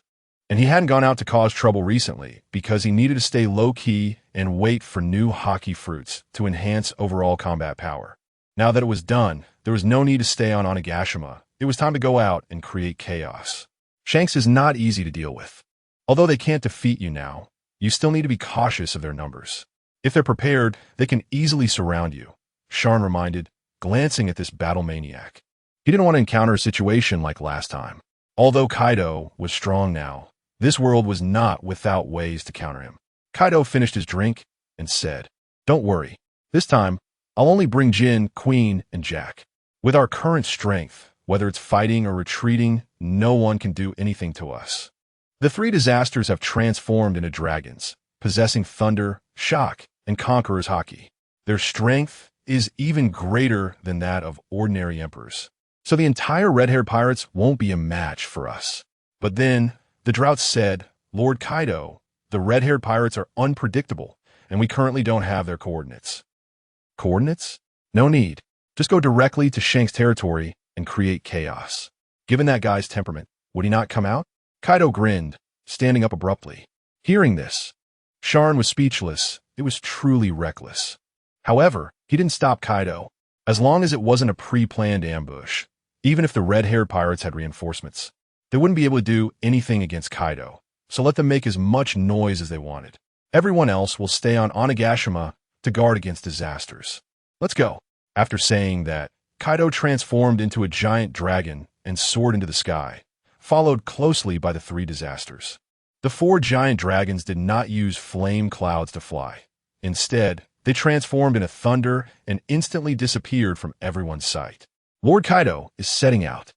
and he hadn't gone out to cause trouble recently because he needed to stay low-key and wait for new Haki fruits to enhance overall combat power. Now that it was done, there was no need to stay on Onigashima. It was time to go out and create chaos. Shanks is not easy to deal with. Although they can't defeat you now, you still need to be cautious of their numbers. If they're prepared, they can easily surround you, Sharn reminded, glancing at this battle maniac. He didn't want to encounter a situation like last time. Although Kaido was strong now, this world was not without ways to counter him. Kaido finished his drink and said, "Don't worry. This time, I'll only bring Jin, Queen, and Jack. With our current strength, whether it's fighting or retreating, no one can do anything to us." The three disasters have transformed into dragons, possessing thunder, shock, and Conqueror's Haki. Their strength is even greater than that of ordinary emperors. So the entire red-haired pirates won't be a match for us. But then, the drought said, "Lord Kaido, the red-haired pirates are unpredictable, and we currently don't have their coordinates." Coordinates? No need. Just go directly to Shanks' territory and create chaos. Given that guy's temperament, would he not come out? Kaido grinned, standing up abruptly. Hearing this, Sharn was speechless. It was truly reckless. However, he didn't stop Kaido. As long as it wasn't a pre-planned ambush, even if the red-haired pirates had reinforcements, they wouldn't be able to do anything against Kaido, so let them make as much noise as they wanted. Everyone else will stay on Onigashima to guard against disasters. Let's go. After saying that, Kaido transformed into a giant dragon and soared into the sky, followed closely by the three disasters. The four giant dragons did not use flame clouds to fly. Instead, they transformed into thunder and instantly disappeared from everyone's sight. Lord Kaido is setting out.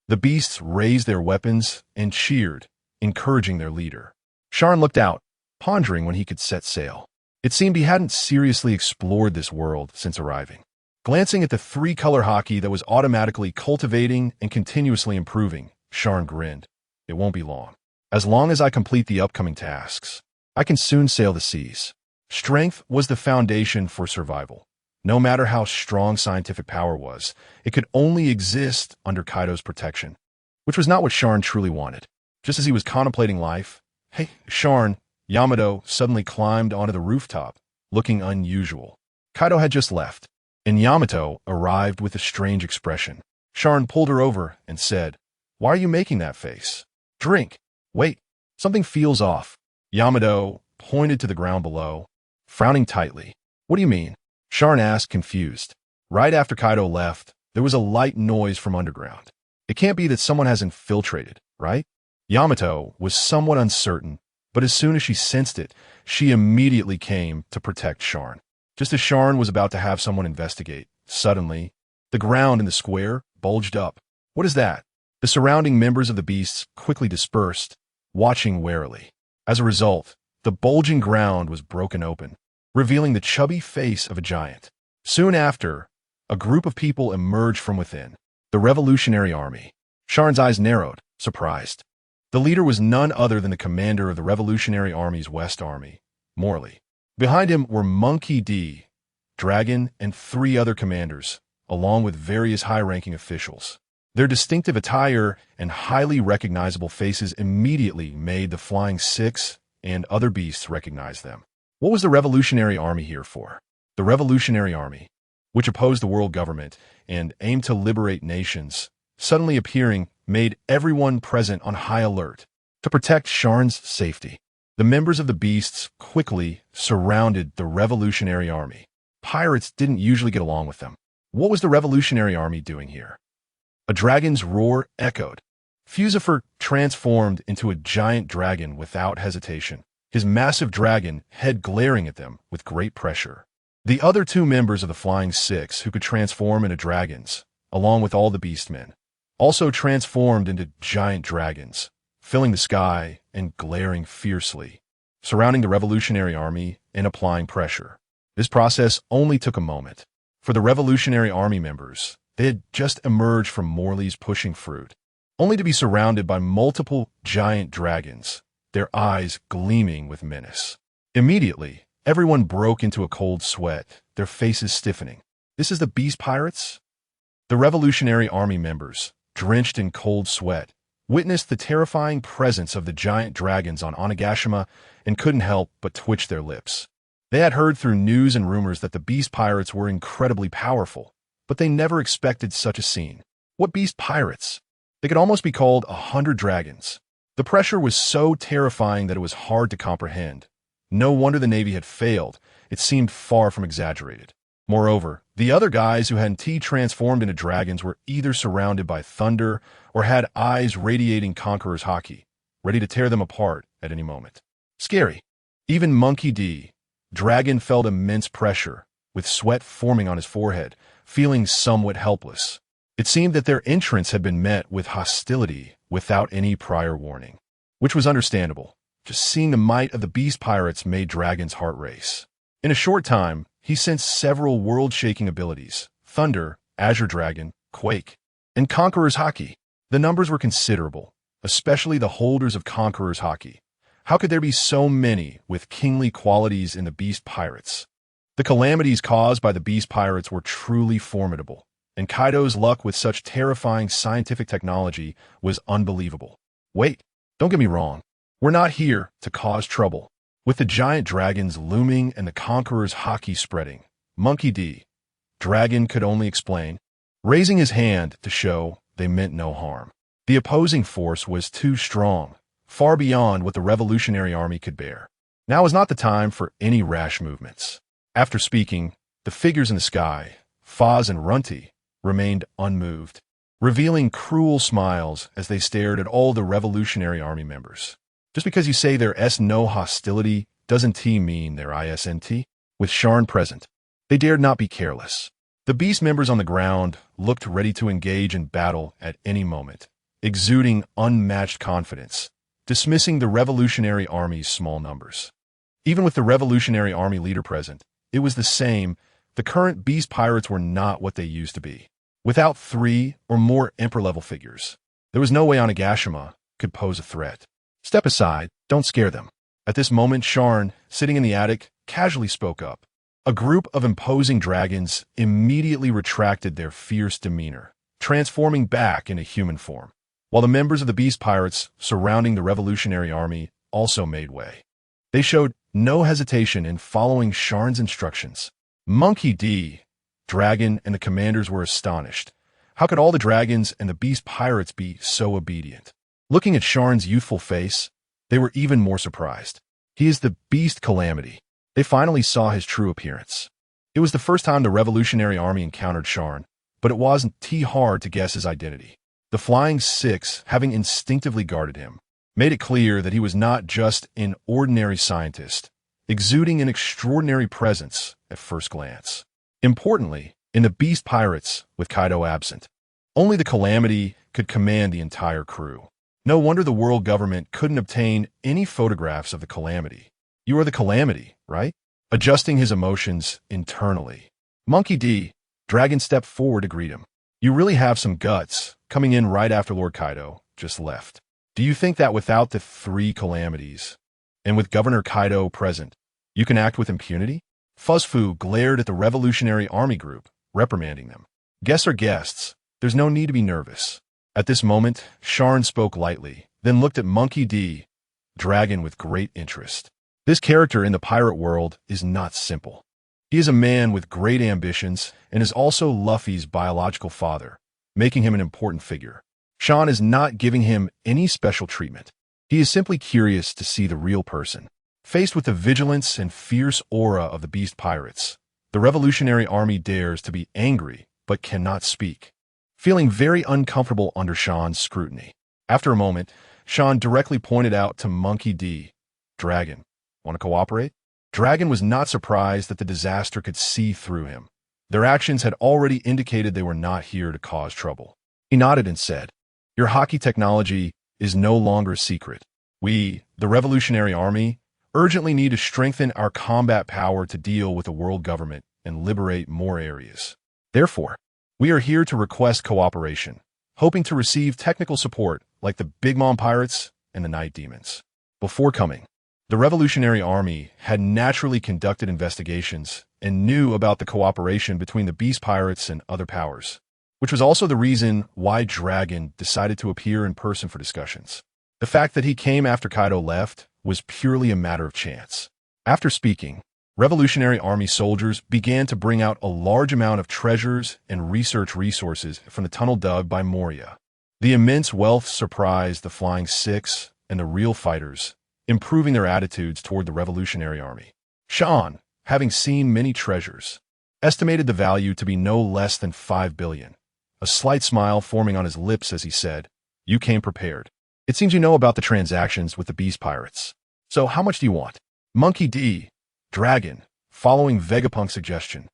The beasts raised their weapons and cheered, encouraging their leader. Sharn looked out, pondering when he could set sail. It seemed he hadn't seriously explored this world since arriving. Glancing at the three-color Haki that was automatically cultivating and continuously improving, Sharn grinned. It won't be long as I complete the upcoming tasks. I can soon sail the seas. Strength was the foundation for survival. No matter how strong scientific power was, it could only exist under Kaido's protection, which was not what Sharn truly wanted. Just as he was contemplating life, "Hey, Sharn," Yamato suddenly climbed onto the rooftop, looking unusual. Kaido had just left, and Yamato arrived with a strange expression. Sharn pulled her over and said, "Why are you making that face? Drink. Wait, something feels off." Yamato pointed to the ground below, frowning tightly. "What do you mean?" Sharn asked, confused. Right after Kaido left, there was a light noise from underground. It can't be that someone has infiltrated, right? Yamato was somewhat uncertain, but as soon as she sensed it, she immediately came to protect Sharn. Just as Sharn was about to have someone investigate, suddenly, the ground in the square bulged up. "What is that?" The surrounding members of the beasts quickly dispersed, watching warily. As a result, the bulging ground was broken open, revealing the chubby face of a giant. Soon after, a group of people emerged from within. The Revolutionary Army. Sharn's eyes narrowed, surprised. The leader was none other than the commander of the Revolutionary Army's West Army, Morley. Behind him were Monkey D, Dragon, and three other commanders, along with various high-ranking officials. Their distinctive attire and highly recognizable faces immediately made the Flying Six and other beasts recognize them. What was the Revolutionary Army here for? The Revolutionary Army, which opposed the world government and aimed to liberate nations, suddenly appearing made everyone present on high alert. To protect Sharn's safety, the members of the beasts quickly surrounded the Revolutionary Army. Pirates didn't usually get along with them. What was the Revolutionary Army doing here? A dragon's roar echoed. Fusifer transformed into a giant dragon without hesitation, his massive dragon head glaring at them with great pressure. The other two members of the Flying Six who could transform into dragons, along with all the beastmen, also transformed into giant dragons, filling the sky and glaring fiercely, surrounding the Revolutionary Army and applying pressure. This process only took a moment. For the Revolutionary Army members, they had just emerged from Morley's pushing fruit, only to be surrounded by multiple giant dragons, their eyes gleaming with menace. Immediately, everyone broke into a cold sweat, their faces stiffening. This is the Beast Pirates? The Revolutionary Army members, drenched in cold sweat, witnessed the terrifying presence of the giant dragons on Onigashima and couldn't help but twitch their lips. They had heard through news and rumors that the Beast Pirates were incredibly powerful, but they never expected such a scene. What Beast Pirates? They could almost be called 100 dragons. The pressure was so terrifying that it was hard to comprehend. No wonder the Navy had failed. It seemed far from exaggerated. Moreover, the other guys who hadn't transformed into dragons were either surrounded by thunder or had eyes radiating Conqueror's Haki, ready to tear them apart at any moment. Scary. Even Monkey D. Dragon felt immense pressure, with sweat forming on his forehead, feeling somewhat helpless. It seemed that their entrance had been met with hostility without any prior warning, which was understandable. Just seeing the might of the Beast Pirates made Dragon's heart race. In a short time, he sensed several world-shaking abilities: Thunder, Azure Dragon, Quake, and Conqueror's Haki. The numbers were considerable, especially the holders of Conqueror's Haki. How could there be so many with kingly qualities in the Beast Pirates? The calamities caused by the Beast Pirates were truly formidable, and Kaido's luck with such terrifying scientific technology was unbelievable. Wait, don't get me wrong. We're not here to cause trouble. With the giant dragons looming and the Conqueror's Haki spreading, Monkey D. Dragon could only explain, raising his hand to show they meant no harm. The opposing force was too strong, far beyond what the Revolutionary Army could bear. Now is not the time for any rash movements. After speaking, the figures in the sky, Foz and Runty, remained unmoved, revealing cruel smiles as they stared at all the Revolutionary Army members. Just because you say there's no hostility doesn't mean there isn't. With Sharn present, they dared not be careless. The beast members on the ground looked ready to engage in battle at any moment, exuding unmatched confidence, dismissing the Revolutionary Army's small numbers. Even with the Revolutionary Army leader present, it was the same. The current Beast Pirates were not what they used to be. Without 3 or more Emperor-level figures, there was no way Onigashima could pose a threat. Step aside, don't scare them. At this moment, Sharn, sitting in the attic, casually spoke up. A group of imposing dragons immediately retracted their fierce demeanor, transforming back into human form, while the members of the Beast Pirates surrounding the Revolutionary Army also made way. They showed no hesitation in following Sharn's instructions. Monkey D. Dragon and the commanders were astonished. How could all the dragons and the Beast Pirates be so obedient? Looking at Sharn's youthful face, they were even more surprised. He is the Beast Calamity. They finally saw his true appearance. It was the first time the Revolutionary Army encountered Sharn, but it wasn't hard to guess his identity. The Flying Six, having instinctively guarded him, made it clear that he was not just an ordinary scientist, exuding an extraordinary presence at first glance. Importantly, in the Beast Pirates, with Kaido absent, only the Calamity could command the entire crew. No wonder the world government couldn't obtain any photographs of the Calamity. You are the Calamity, right? Adjusting his emotions internally, Monkey D. Dragon stepped forward to greet him. You really have some guts, coming in right after Lord Kaido just left. Do you think that without the 3 calamities, and with Governor Kaido present, you can act with impunity? Fuzzfu glared at the Revolutionary Army group, reprimanding them. Guests are guests. There's no need to be nervous. At this moment, Sharn spoke lightly, then looked at Monkey D. Dragon with great interest. This character in the pirate world is not simple. He is a man with great ambitions and is also Luffy's biological father, making him an important figure. Sharn is not giving him any special treatment. He is simply curious to see the real person. Faced with the vigilance and fierce aura of the beast pirates, the Revolutionary Army dares to be angry but cannot speak, feeling very uncomfortable under Sharn's scrutiny. After a moment, Sharn directly pointed out to Monkey D. Dragon, want to cooperate? Dragon was not surprised that the disaster could see through him. Their actions had already indicated they were not here to cause trouble. He nodded and said, "Your Haki technology is no longer a secret. We, the Revolutionary Army, urgently need to strengthen our combat power to deal with the world government and liberate more areas. Therefore, we are here to request cooperation, hoping to receive technical support like the Big Mom Pirates and the Night Demons." Before coming, the Revolutionary Army had naturally conducted investigations and knew about the cooperation between the Beast Pirates and other powers, which was also the reason why Dragon decided to appear in person for discussions. The fact that he came after Kaido left was purely a matter of chance. After speaking, Revolutionary Army soldiers began to bring out a large amount of treasures and research resources from the tunnel dug by Moria. The immense wealth surprised the Flying Six and the real fighters, improving their attitudes toward the Revolutionary Army. Sharn, having seen many treasures, estimated the value to be no less than 5 billion, a slight smile forming on his lips as he said, "You came prepared. It seems you know about the transactions with the Beast Pirates. So how much do you want?" Monkey D. Dragon, following Vegapunk's suggestion,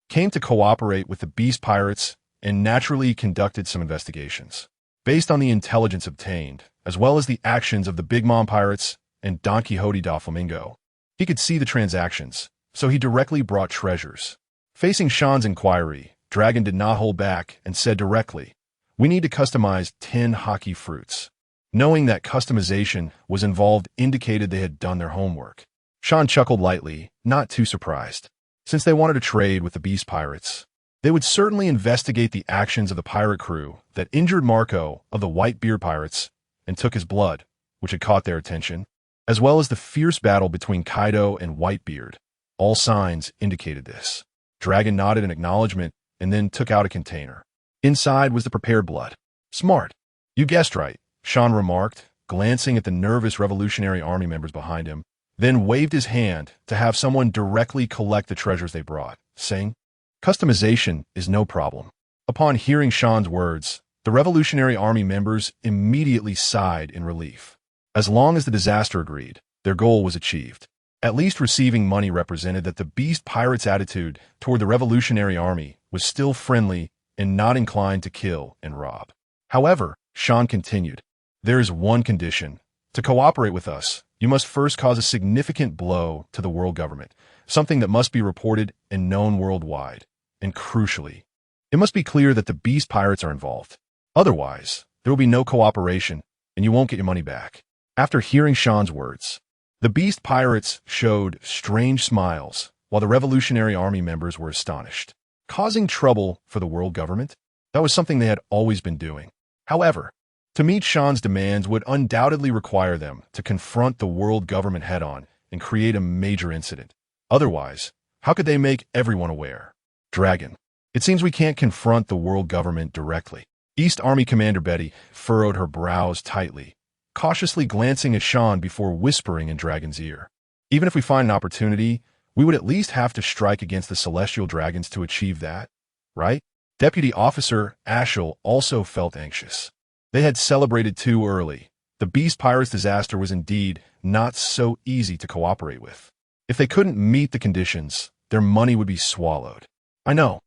came to cooperate with the Beast Pirates and naturally conducted some investigations. Based on the intelligence obtained, as well as the actions of the Big Mom Pirates and Don Quixote da Flamingo, he could see the transactions, so he directly brought treasures. Facing Sharn's inquiry, Dragon did not hold back and said directly, "We need to customize 10 Haki fruits." Knowing that customization was involved indicated they had done their homework. Sharn chuckled lightly, not too surprised. Since they wanted to trade with the Beast Pirates, they would certainly investigate the actions of the pirate crew that injured Marco of the Whitebeard Pirates and took his blood, which had caught their attention, as well as the fierce battle between Kaido and Whitebeard. All signs indicated this. Dragon nodded in acknowledgement and then took out a container. Inside was the prepared blood. "Smart. You guessed right," Sharn remarked, glancing at the nervous Revolutionary Army members behind him, then waved his hand to have someone directly collect the treasures they brought, saying, "Customization is no problem." Upon hearing Sharn's words, the Revolutionary Army members immediately sighed in relief. As long as the disaster agreed, their goal was achieved. At least receiving money represented that the Beast Pirates' attitude toward the Revolutionary Army was still friendly and not inclined to kill and rob. However, Sharn continued, "There is one condition. To cooperate with us, you must first cause a significant blow to the world government, something that must be reported and known worldwide. And crucially, it must be clear that the Beast Pirates are involved. Otherwise, there will be no cooperation, and you won't get your money back." After hearing Sharn's words, the Beast Pirates showed strange smiles, while the Revolutionary Army members were astonished. Causing trouble for the world government? That was something they had always been doing. However, to meet Sharn's demands would undoubtedly require them to confront the world government head-on and create a major incident. Otherwise, how could they make everyone aware? Dragon, it seems we can't confront the world government directly. East Army Commander Betty furrowed her brows tightly, cautiously glancing at Sharn before whispering in Dragon's ear. "Even if we find an opportunity, we would at least have to strike against the Celestial Dragons to achieve that, right?" Deputy Officer Ashel also felt anxious. They had celebrated too early. The Beast Pirates disaster was indeed not so easy to cooperate with. If they couldn't meet the conditions, their money would be swallowed. "I know."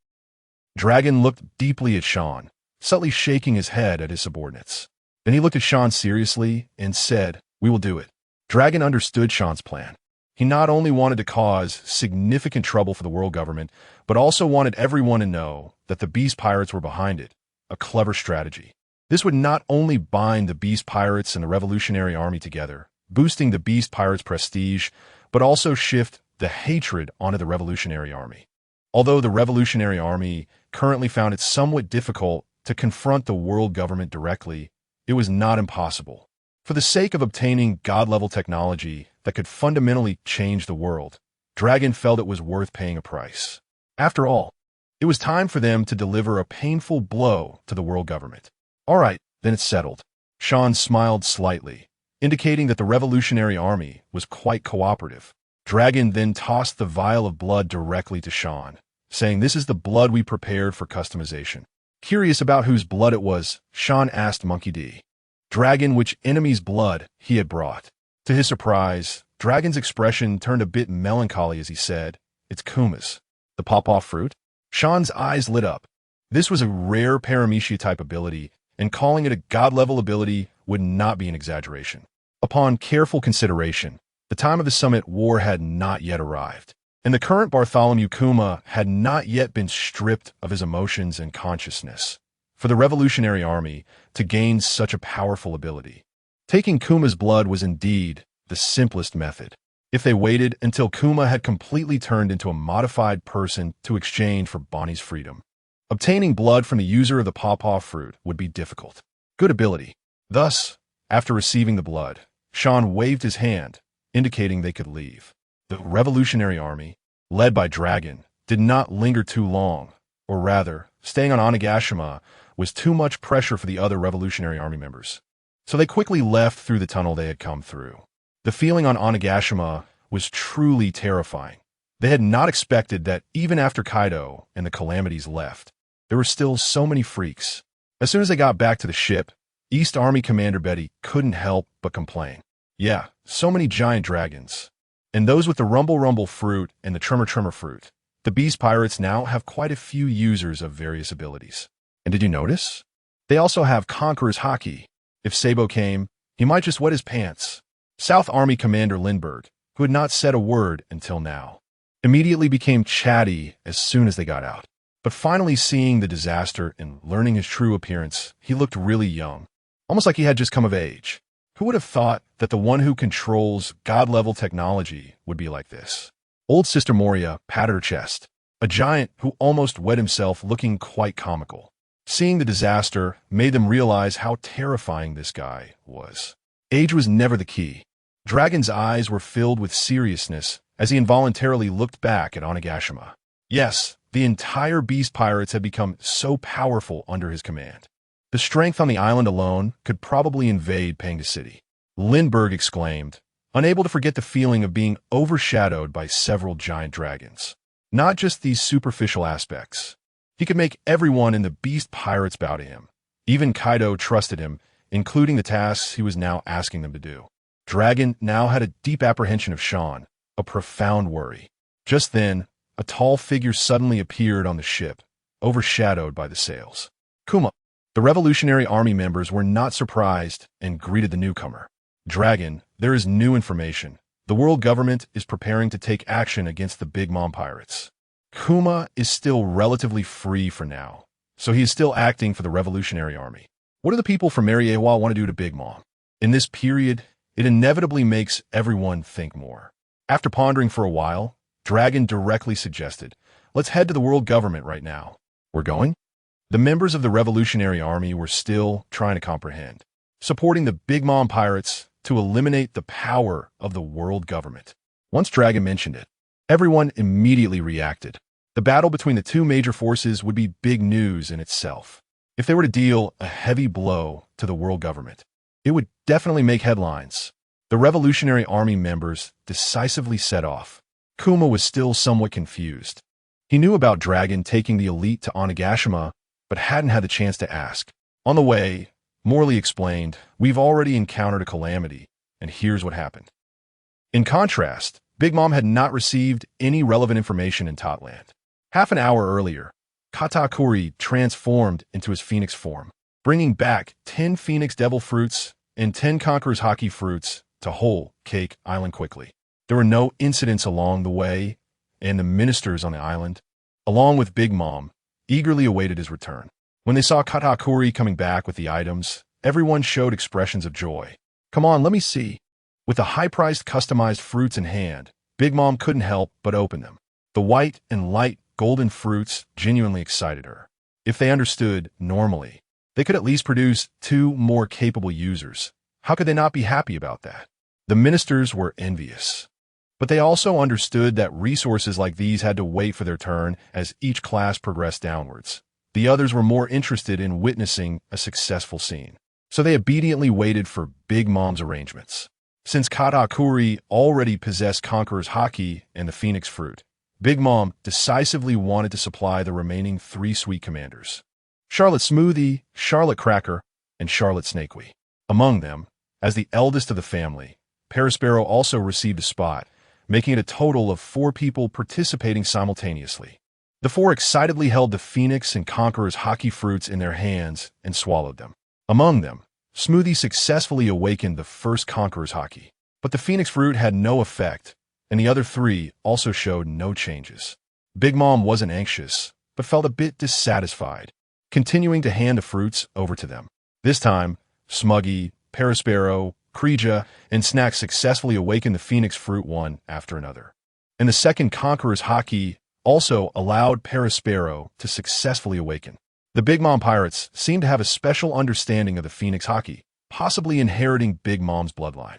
Dragon looked deeply at Sharn, subtly shaking his head at his subordinates. Then he looked at Sharn seriously and said, "We will do it." Dragon understood Sharn's plan. He not only wanted to cause significant trouble for the world government, but also wanted everyone to know that the Beast Pirates were behind it, a clever strategy. This would not only bind the Beast Pirates and the Revolutionary Army together, boosting the Beast Pirates' prestige, but also shift the hatred onto the Revolutionary Army. Although the Revolutionary Army currently found it somewhat difficult to confront the world government directly, it was not impossible. For the sake of obtaining god-level technology that could fundamentally change the world, Dragon felt it was worth paying a price. After all, it was time for them to deliver a painful blow to the world government. All right, then it's settled. Sharn smiled slightly, indicating that the Revolutionary Army was quite cooperative. Dragon then tossed the vial of blood directly to Sharn, saying, "This is the blood we prepared for customization." Curious about whose blood it was, Sharn asked Monkey D. Dragon which enemy's blood he had brought. To his surprise, Dragon's expression turned a bit melancholy as he said, "It's Kuma's." The pawpaw fruit? Sharn's eyes lit up. This was a rare Paramecia-type ability, and calling it a god-level ability would not be an exaggeration. Upon careful consideration, the time of the Summit War had not yet arrived, and the current Bartholomew Kuma had not yet been stripped of his emotions and consciousness. For the Revolutionary Army to gain such a powerful ability, taking Kuma's blood was indeed the simplest method. If they waited until Kuma had completely turned into a modified person to exchange for Bonnie's freedom, obtaining blood from the user of the pawpaw fruit would be difficult. Good ability. Thus, after receiving the blood, Sharn waved his hand, indicating they could leave. The Revolutionary Army, led by Dragon, did not linger too long, or rather, staying on Onigashima was too much pressure for the other Revolutionary Army members. So they quickly left through the tunnel they had come through. The feeling on Onigashima was truly terrifying. They had not expected that even after Kaido and the Calamities left, there were still so many freaks. As soon as they got back to the ship, East Army Commander Betty couldn't help but complain. Yeah, so many giant dragons. And those with the Rumble fruit and the Tremor fruit. The Beast Pirates now have quite a few users of various abilities. And did you notice? They also have Conqueror's Haki. If Sabo came, he might just wet his pants. South Army Commander Lindbergh, who had not said a word until now, immediately became chatty as soon as they got out. But finally seeing the disaster and learning his true appearance, he looked really young, almost like he had just come of age. Who would have thought that the one who controls god-level technology would be like this? Old Sister Moria patted her chest, a giant who almost wet himself looking quite comical. Seeing the disaster made them realize how terrifying this guy was. Age was never the key. Dragon's eyes were filled with seriousness as he involuntarily looked back at Onigashima. Yes, the entire Beast Pirates had become so powerful under his command. The strength on the island alone could probably invade Panga City. Lindbergh exclaimed, unable to forget the feeling of being overshadowed by several giant dragons. Not just these superficial aspects. He could make everyone in the Beast Pirates bow to him. Even Kaido trusted him, including the tasks he was now asking them to do. Dragon now had a deep apprehension of Sharn, a profound worry. Just then, a tall figure suddenly appeared on the ship, overshadowed by the sails. Kuma. The Revolutionary Army members were not surprised and greeted the newcomer. Dragon, there is new information. The world government is preparing to take action against the Big Mom pirates. Kuma is still relatively free for now, so he is still acting for the Revolutionary Army. What do the people from Mariewa want to do to Big Mom? In this period, it inevitably makes everyone think more. After pondering for a while, Dragon directly suggested, let's head to the world government right now. We're going? The members of the Revolutionary Army were still trying to comprehend, supporting the Big Mom pirates to eliminate the power of the world government. Once Dragon mentioned it, everyone immediately reacted. The battle between the two major forces would be big news in itself. If they were to deal a heavy blow to the world government, it would definitely make headlines. The Revolutionary Army members decisively set off. Kuma was still somewhat confused. He knew about Dragon taking the elite to Onigashima, but hadn't had the chance to ask. On the way, Morley explained, we've already encountered a calamity, and here's what happened. In contrast, Big Mom had not received any relevant information in Totland. Half an hour earlier, Katakuri transformed into his phoenix form, bringing back 10 phoenix devil fruits and 10 conqueror's Haki fruits to Whole Cake Island quickly. There were no incidents along the way, and the ministers on the island, along with Big Mom, eagerly awaited his return. When they saw Katakuri coming back with the items, everyone showed expressions of joy. Come on, let me see. With the high-priced customized fruits in hand, Big Mom couldn't help but open them. The white and light golden fruits genuinely excited her. If they understood, normally, they could at least produce 2 more capable users. How could they not be happy about that? The ministers were envious. But they also understood that resources like these had to wait for their turn as each class progressed downwards. The others were more interested in witnessing a successful scene. So they obediently waited for Big Mom's arrangements. Since Katakuri already possessed Conqueror's Haki and the Phoenix Fruit, Big Mom decisively wanted to supply the remaining 3 sweet commanders. Charlotte Smoothie, Charlotte Cracker, and Charlotte Snakewy. Among them, as the eldest of the family, Parasparrow also received a spot, making it a total of 4 people participating simultaneously. The 4 excitedly held the Phoenix and Conqueror's Haki fruits in their hands and swallowed them. Among them, Smoothie successfully awakened the first Conqueror's Haki, but the Phoenix fruit had no effect, and the other 3 also showed no changes. Big Mom wasn't anxious, but felt a bit dissatisfied, continuing to hand the fruits over to them. This time, Smuggy, Parasparrow, Kreeja, and Snack successfully awakened the Phoenix fruit one after another. And the second Conqueror's Haki also allowed Parasparrow to successfully awaken. The Big Mom Pirates seemed to have a special understanding of the Phoenix Haki, possibly inheriting Big Mom's bloodline.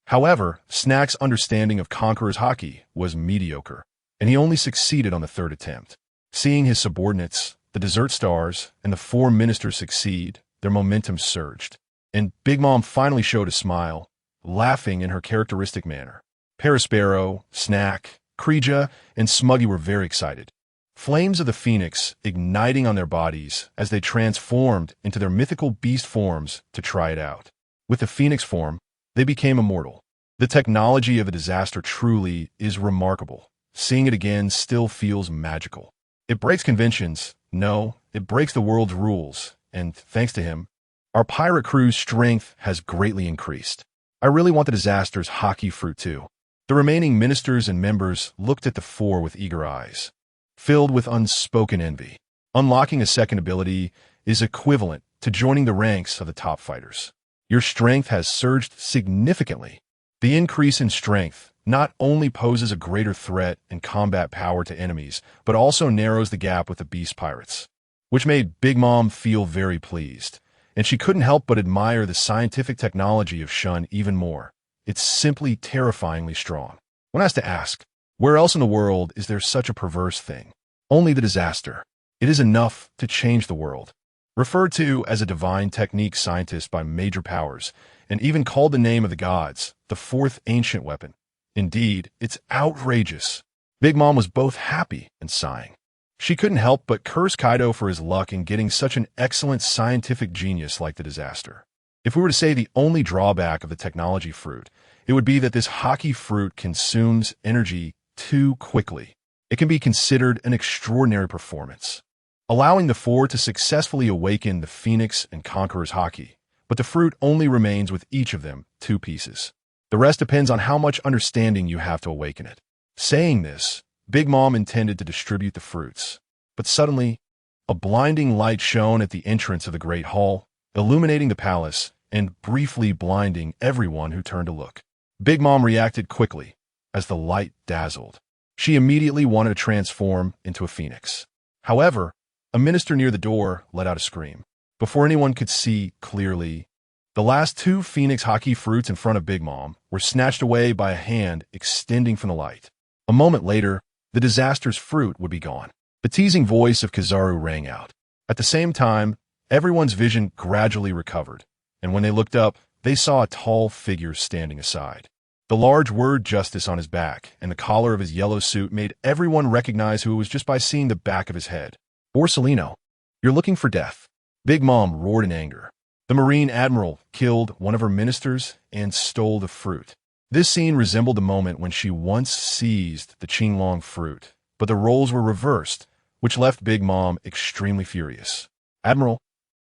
However, Snack's understanding of Conqueror's Haki was mediocre, and he only succeeded on the 3rd attempt. Seeing his subordinates, the Desert Stars, and the 4 ministers succeed, their momentum surged, and Big Mom finally showed a smile, laughing in her characteristic manner. Parasparrow, Snack, Kreeja, and Smuggy were very excited. Flames of the Phoenix igniting on their bodies as they transformed into their mythical beast forms to try it out. With the Phoenix form, they became immortal. The technology of a disaster truly is remarkable. Seeing it again still feels magical. It breaks conventions. No, it breaks the world's rules. And thanks to him, our pirate crew's strength has greatly increased. I really want the disaster's Haki fruit too. The remaining ministers and members looked at the 4 with eager eyes, filled with unspoken envy. Unlocking a second ability is equivalent to joining the ranks of the top fighters. Your strength has surged significantly. The increase in strength not only poses a greater threat and combat power to enemies, but also narrows the gap with the beast pirates, which made Big Mom feel very pleased, and she couldn't help but admire the scientific technology of Shun even more. It's simply terrifyingly strong. One has to ask, where else in the world is there such a perverse thing? Only the disaster. It is enough to change the world. Referred to as a divine technique scientist by major powers, and even called the name of the gods, the 4th ancient weapon. Indeed, it's outrageous. Big Mom was both happy and sighing. She couldn't help but curse Kaido for his luck in getting such an excellent scientific genius like the disaster. If we were to say the only drawback of the technology fruit, it would be that this Haki fruit consumes energy too quickly. It can be considered an extraordinary performance, allowing the 4 to successfully awaken the Phoenix and Conqueror's Haki, but the fruit only remains with each of them 2 pieces. The rest depends on how much understanding you have to awaken it. Saying this, Big Mom intended to distribute the fruits, but suddenly, a blinding light shone at the entrance of the Great Hall, illuminating the palace and briefly blinding everyone who turned to look. Big Mom reacted quickly as the light dazzled. She immediately wanted to transform into a phoenix. However, a minister near the door let out a scream. Before anyone could see clearly, the last 2 Phoenix Haki fruits in front of Big Mom were snatched away by a hand extending from the light. A moment later, the disaster's fruit would be gone. The teasing voice of Kizaru rang out. At the same time, everyone's vision gradually recovered, and when they looked up, they saw a tall figure standing aside. The large word justice on his back and the collar of his yellow suit made everyone recognize who it was just by seeing the back of his head. Borsellino, you're looking for death. Big Mom roared in anger. The Marine Admiral killed one of her ministers and stole the fruit. This scene resembled the moment when she once seized the Qinglong fruit, but the roles were reversed, which left Big Mom extremely furious. Admiral,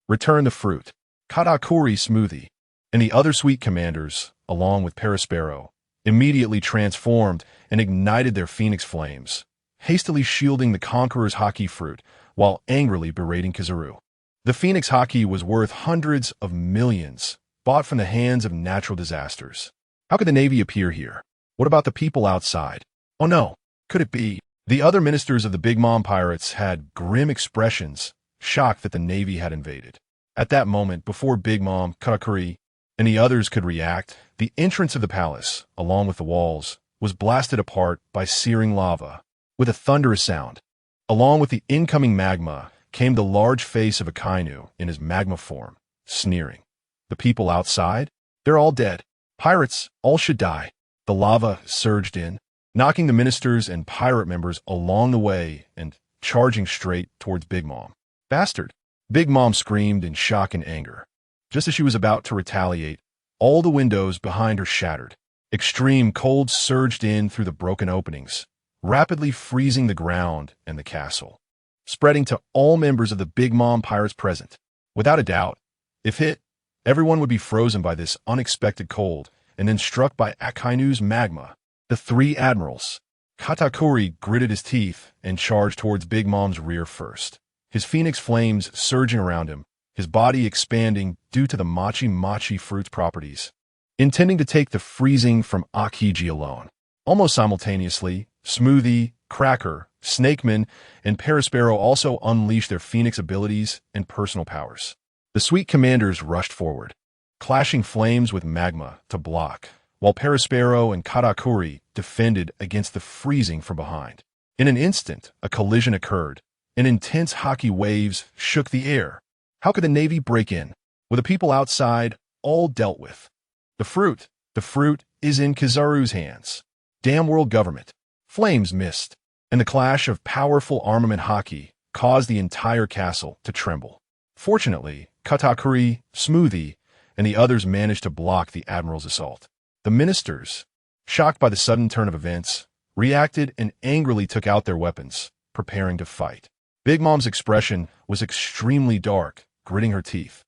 return the fruit. Katakuri Smoothie and the other sweet commanders, along with Parasparrow, immediately transformed and ignited their phoenix flames, hastily shielding the Conqueror's Haki fruit while angrily berating Kizaru. The Phoenix Haki was worth hundreds of millions, bought from the hands of natural disasters. How could the Navy appear here? What about the people outside? Oh no, could it be? The other ministers of the Big Mom pirates had grim expressions, shocked that the Navy had invaded. At that moment, before Big Mom, Katakuri, and the others could react, the entrance of the palace, along with the walls, was blasted apart by searing lava. With a thunderous sound, along with the incoming magma, came the large face of Akainu in his magma form, sneering. The people outside? They're all dead. Pirates, all should die. The lava surged in, knocking the ministers and pirate members along the way and charging straight towards Big Mom. Bastard! Big Mom screamed in shock and anger. Just as she was about to retaliate, all the windows behind her shattered. Extreme cold surged in through the broken openings, rapidly freezing the ground and the castle, spreading to all members of the Big Mom pirates present. Without a doubt, if hit, everyone would be frozen by this unexpected cold and then struck by Akainu's magma. The three admirals. Katakuri gritted his teeth and charged towards Big Mom's rear first, his phoenix flames surging around him, his body expanding due to the mochi fruit's properties, intending to take the freezing from Akiji alone. Almost simultaneously, Smoothie, Cracker, Snakeman, and Perispero also unleashed their phoenix abilities and personal powers. The sweet commanders rushed forward, clashing flames with magma to block, while Perispero and Katakuri defended against the freezing from behind. In an instant, a collision occurred, and intense Haki waves shook the air. How could the Navy break in? With the people outside all dealt with. The fruit is in Kizaru's hands. Damn world government. Flames missed, and the clash of powerful armament Haki caused the entire castle to tremble. Fortunately, Katakuri, Smoothie, and the others managed to block the admiral's assault. The ministers, shocked by the sudden turn of events, reacted and angrily took out their weapons, preparing to fight. Big Mom's expression was extremely dark, gritting her teeth,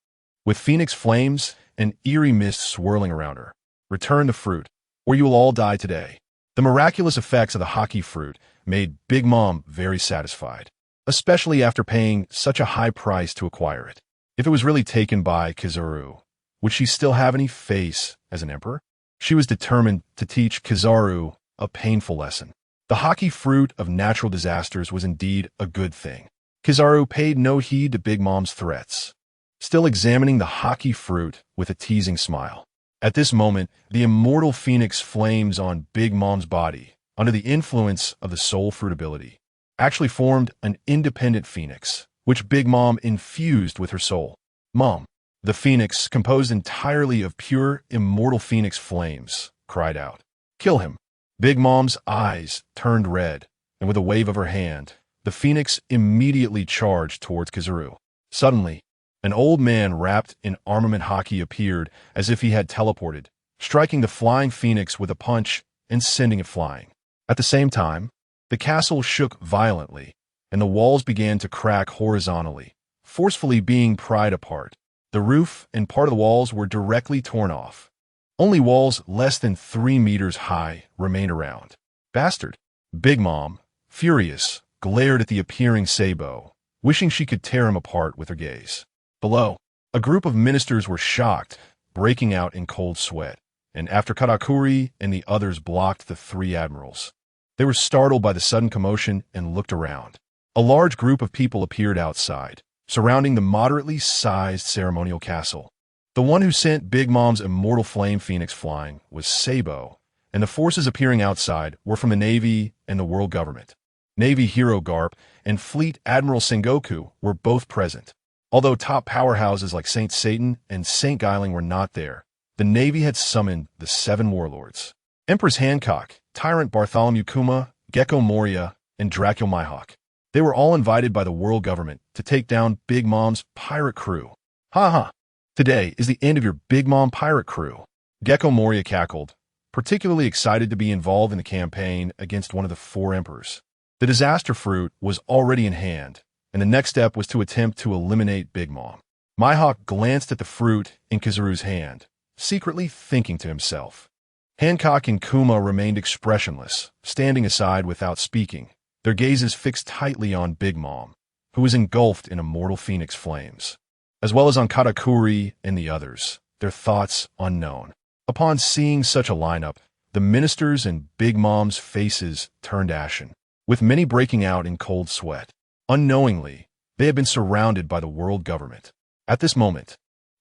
with phoenix flames and eerie mist swirling around her. Return the fruit, or you will all die today. The miraculous effects of the Haki fruit made Big Mom very satisfied, especially after paying such a high price to acquire it. If it was really taken by Kizaru, would she still have any face as an emperor? She was determined to teach Kizaru a painful lesson. The Haki fruit of natural disasters was indeed a good thing. Kizaru paid no heed to Big Mom's threats, still examining the Haki fruit with a teasing smile. At this moment, the immortal phoenix flames on Big Mom's body, under the influence of the soul fruit ability, actually formed an independent phoenix, which Big Mom infused with her soul. Mom, the phoenix, composed entirely of pure, immortal phoenix flames, cried out. Kill him. Big Mom's eyes turned red, and with a wave of her hand, the phoenix immediately charged towards Kizaru. Suddenly, an old man wrapped in armament Haki appeared as if he had teleported, striking the flying phoenix with a punch and sending it flying. At the same time, the castle shook violently, and the walls began to crack horizontally, forcefully being pried apart. The roof and part of the walls were directly torn off. Only walls less than 3 meters high remained around. Bastard! Big Mom, furious, glared at the appearing Sabo, wishing she could tear him apart with her gaze. Below, a group of ministers were shocked, breaking out in cold sweat, and after Katakuri and the others blocked the 3 admirals, they were startled by the sudden commotion and looked around. A large group of people appeared outside, surrounding the moderately sized ceremonial castle. The one who sent Big Mom's immortal flame phoenix flying was Sabo, and the forces appearing outside were from the Navy and the world government. Navy hero Garp and Fleet Admiral Sengoku were both present. Although top powerhouses like Saint Satan and Saint Guiling were not there, the Navy had summoned the 7 warlords. Empress Hancock, Tyrant Bartholomew Kuma, Gecko Moria, and Dracul Mihawk. They were all invited by the world government to take down Big Mom's pirate crew. Ha ha! Today is the end of your Big Mom pirate crew. Gecko Moria cackled, particularly excited to be involved in the campaign against one of the 4 emperors. The disaster fruit was already in hand, and the next step was to attempt to eliminate Big Mom. Mihawk glanced at the fruit in Kizaru's hand, secretly thinking to himself. Hancock and Kuma remained expressionless, standing aside without speaking, their gazes fixed tightly on Big Mom, who was engulfed in immortal phoenix flames, as well as on Katakuri and the others, their thoughts unknown. Upon seeing such a lineup, the ministers and Big Mom's faces turned ashen. with many breaking out in cold sweat. Unknowingly, they had been surrounded by the world government. At this moment,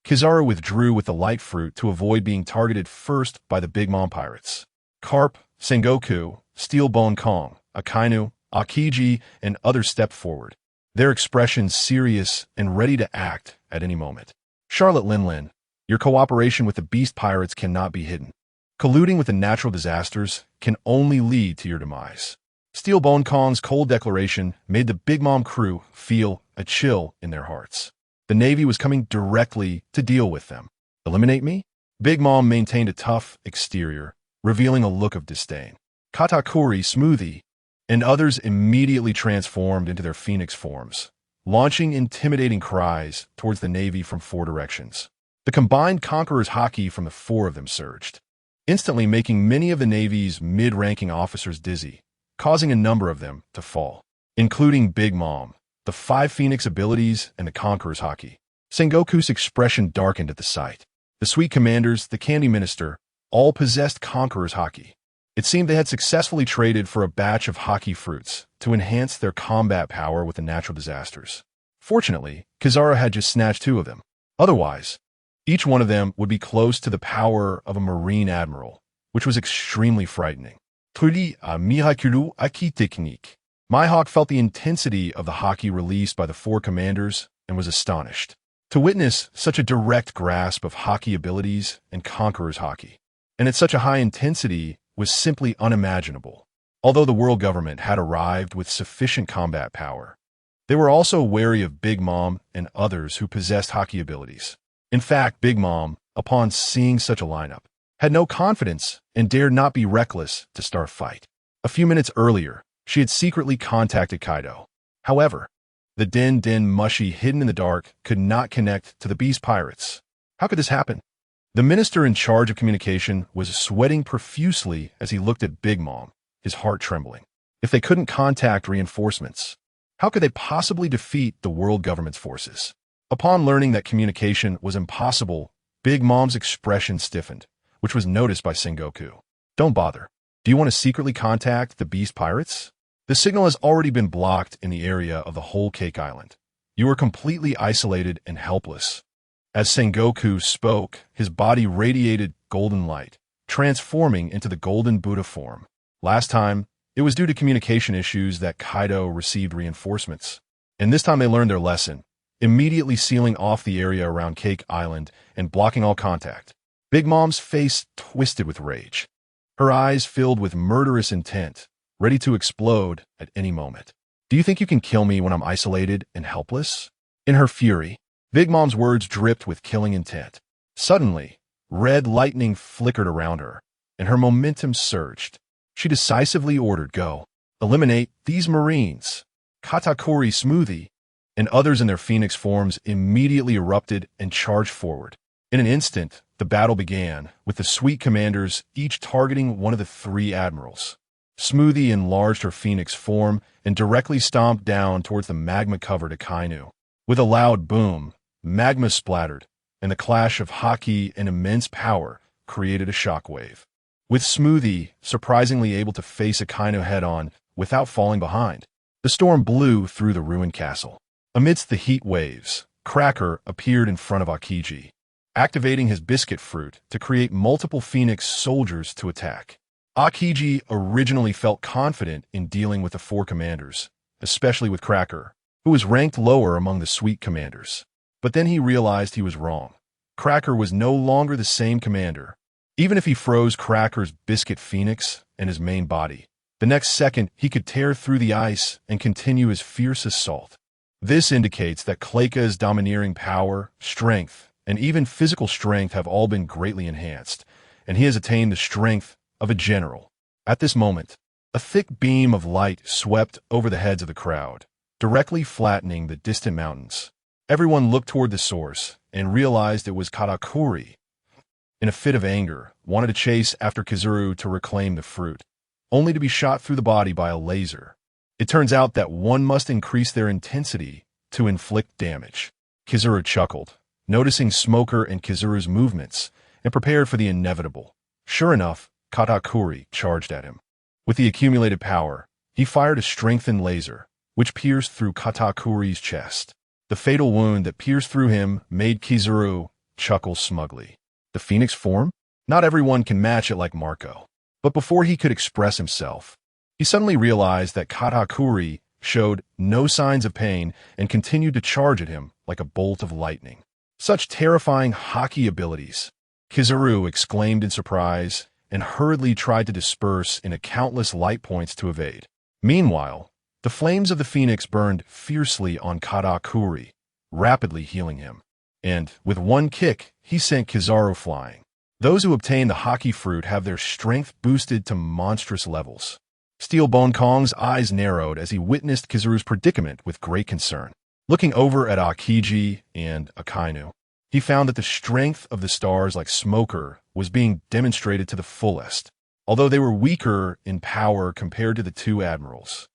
Kizaru withdrew with the light fruit to avoid being targeted first by the Big Mom pirates. Carp, Sengoku, Steel Bone Kong, Akainu, Akiji, and others stepped forward, their expressions serious and ready to act at any moment. Charlotte Linlin, your cooperation with the beast pirates cannot be hidden. Colluding with the natural disasters can only lead to your demise. Steel Bone Kong's cold declaration made the Big Mom crew feel a chill in their hearts. The Navy was coming directly to deal with them. Eliminate me? Big Mom maintained a tough exterior, revealing a look of disdain. Katakuri, Smoothie, and others immediately transformed into their phoenix forms, launching intimidating cries towards the Navy from 4 directions. The combined Conqueror's Haki from the 4 of them surged, instantly making many of the Navy's mid-ranking officers dizzy, causing a number of them to fall, including Big Mom, the 5 Phoenix abilities, and the Conqueror's Haki. Sengoku's expression darkened at the sight. The Sweet Commanders, the Candy Minister, all possessed Conqueror's Haki. It seemed they had successfully traded for a batch of Haki fruits to enhance their combat power with the natural disasters. Fortunately, Kizaru had just snatched 2 of them. Otherwise, each one of them would be close to the power of a Marine Admiral, which was extremely frightening. Mihawk felt the intensity of the Haki released by the 4 commanders and was astonished to witness such a direct grasp of Haki abilities and Conqueror's Haki, and at such a high intensity was simply unimaginable. Although the world government had arrived with sufficient combat power, they were also wary of Big Mom and others who possessed Haki abilities. In fact, Big Mom, upon seeing such a lineup, had no confidence and dared not be reckless to start a fight. A few minutes earlier, she had secretly contacted Kaido. However, the Den Mushi hidden in the dark could not connect to the beast pirates. How could this happen? The minister in charge of communication was sweating profusely as he looked at Big Mom, his heart trembling. If they couldn't contact reinforcements, how could they possibly defeat the world government's forces? Upon learning that communication was impossible, Big Mom's expression stiffened, which was noticed by Sengoku. Don't bother. Do you want to secretly contact the beast pirates? The signal has already been blocked in the area of the whole Cake Island. You are completely isolated and helpless. As Sengoku spoke, his body radiated golden light, transforming into the golden Buddha form. Last time, it was due to communication issues that Kaido received reinforcements. And this time they learned their lesson, immediately sealing off the area around Cake Island and blocking all contact. Big Mom's face twisted with rage, her eyes filled with murderous intent, ready to explode at any moment. Do you think you can kill me when I'm isolated and helpless? In her fury, Big Mom's words dripped with killing intent. Suddenly, red lightning flickered around her, and her momentum surged. She decisively ordered, "Go. Eliminate these Marines." Katakuri, Smoothie, and others in their phoenix forms immediately erupted and charged forward. In an instant, the battle began, with the Sweet Commanders each targeting one of the 3 admirals. Smoothie enlarged her phoenix form and directly stomped down towards the magma-covered Akainu. With a loud boom, magma splattered, and the clash of Haki and immense power created a shockwave. With Smoothie surprisingly able to face Akainu head-on without falling behind, the storm blew through the ruined castle. Amidst the heat waves, Cracker appeared in front of Akiji, activating his biscuit fruit to create multiple phoenix soldiers to attack. Akiji originally felt confident in dealing with the 4 commanders, especially with Cracker, who was ranked lower among the Sweet Commanders. But then he realized he was wrong. Cracker was no longer the same commander. Even if he froze Cracker's biscuit phoenix and his main body, the next second he could tear through the ice and continue his fierce assault. This indicates that Kleka's domineering power, strength, and even physical strength have all been greatly enhanced, and he has attained the strength of a general. At this moment, a thick beam of light swept over the heads of the crowd, directly flattening the distant mountains. Everyone looked toward the source and realized it was Katakuri. In a fit of anger, wanted to chase after Kizaru to reclaim the fruit, only to be shot through the body by a laser. It turns out that one must increase their intensity to inflict damage. Kizaru chuckled, noticing Smoker and Kizaru's movements, and prepared for the inevitable. Sure enough, Katakuri charged at him. With the accumulated power, He fired a strengthened laser, which pierced through Katakuri's chest. The fatal wound that pierced through him made Kizaru chuckle smugly. The phoenix form? Not everyone can match it like Marco. But before he could express himself, he suddenly realized that Katakuri showed no signs of pain and continued to charge at him like a bolt of lightning. Such terrifying Haki abilities! Kizaru exclaimed in surprise and hurriedly tried to disperse into countless light points to evade. Meanwhile, the flames of the phoenix burned fiercely on Katakuri, rapidly healing him. And, with one kick, he sent Kizaru flying. Those who obtain the Haki fruit have their strength boosted to monstrous levels. Steelbone Kong's eyes narrowed as he witnessed Kizaru's predicament with great concern. Looking over at Akiji and Akainu, he found that the strength of the stars like Smoker was being demonstrated to the fullest, although they were weaker in power compared to the two admirals.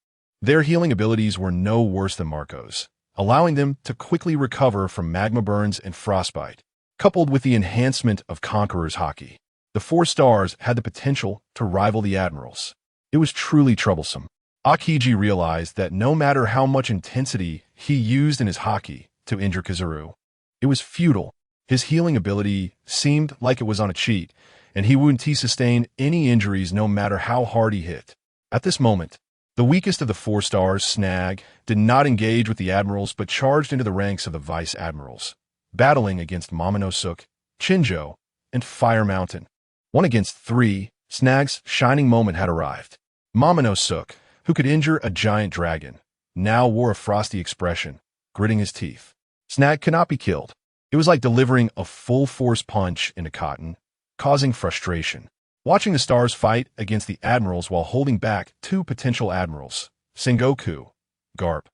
Their healing abilities were no worse than Marco's, allowing them to quickly recover from magma burns and frostbite. Coupled with the enhancement of Conqueror's Haki, the 4 stars had the potential to rival the admirals. It was truly troublesome. Akiji realized that no matter how much intensity he used in his Haki to injure Kizaru, it was futile. His healing ability seemed like it was on a cheat, and he wouldn't sustain any injuries no matter how hard he hit. At this moment, the weakest of the 4 stars, Snag, did not engage with the admirals but charged into the ranks of the vice admirals, battling against Momonosuke, Chinjo, and Fire Mountain. 1 against 3, Snag's shining moment had arrived. Momonosuke, who could injure a giant dragon, now wore a frosty expression, gritting his teeth. Snag could not be killed. It was like delivering a full-force punch into cotton, causing frustration. Watching the stars fight against the admirals while holding back 2 potential admirals, Sengoku, Garp,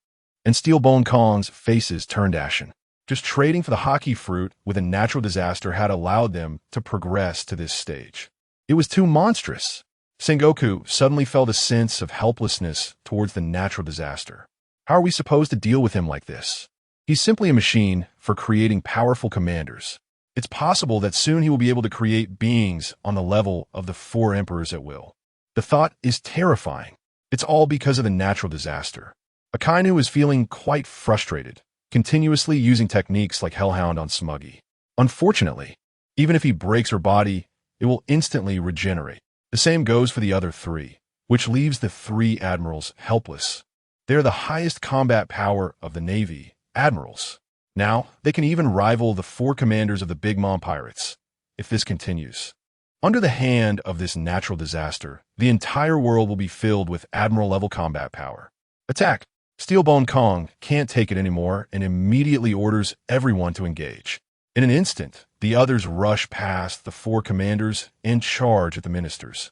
and Steelbone Kong's faces turned ashen. Just trading for the Haki fruit with a natural disaster had allowed them to progress to this stage. It was too monstrous. Sengoku suddenly felt a sense of helplessness towards the natural disaster. How are we supposed to deal with him like this? He's simply a machine for creating powerful commanders. It's possible that soon he will be able to create beings on the level of the 4 emperors at will. The thought is terrifying. It's all because of the natural disaster. Akainu is feeling quite frustrated, continuously using techniques like Hellhound on Smuggy. Unfortunately, even if he breaks her body, it will instantly regenerate. The same goes for the other 3, which leaves the 3 admirals helpless. They are the highest combat power of the Navy, admirals. Now, they can even rival the 4 commanders of the Big Mom Pirates, if this continues. Under the hand of this natural disaster, the entire world will be filled with admiral-level combat power. Attack! Steelbone Kong can't take it anymore and immediately orders everyone to engage. In an instant, the others rush past the 4 commanders and charge at the ministers.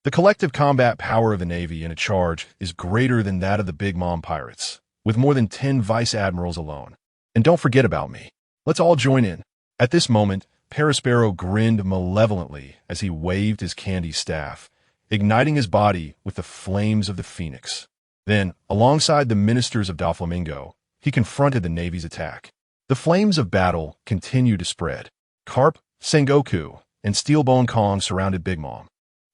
The collective combat power of the Navy in a charge is greater than that of the Big Mom Pirates, with more than 10 vice admirals alone. And don't forget about me. Let's all join in. At this moment, Perospero grinned malevolently as he waved his candy staff, igniting his body with the flames of the phoenix. Then, alongside the ministers of Doflamingo, he confronted the Navy's attack. The flames of battle continued to spread. Carp, Sengoku, and Steelbone Kong surrounded Big Mom,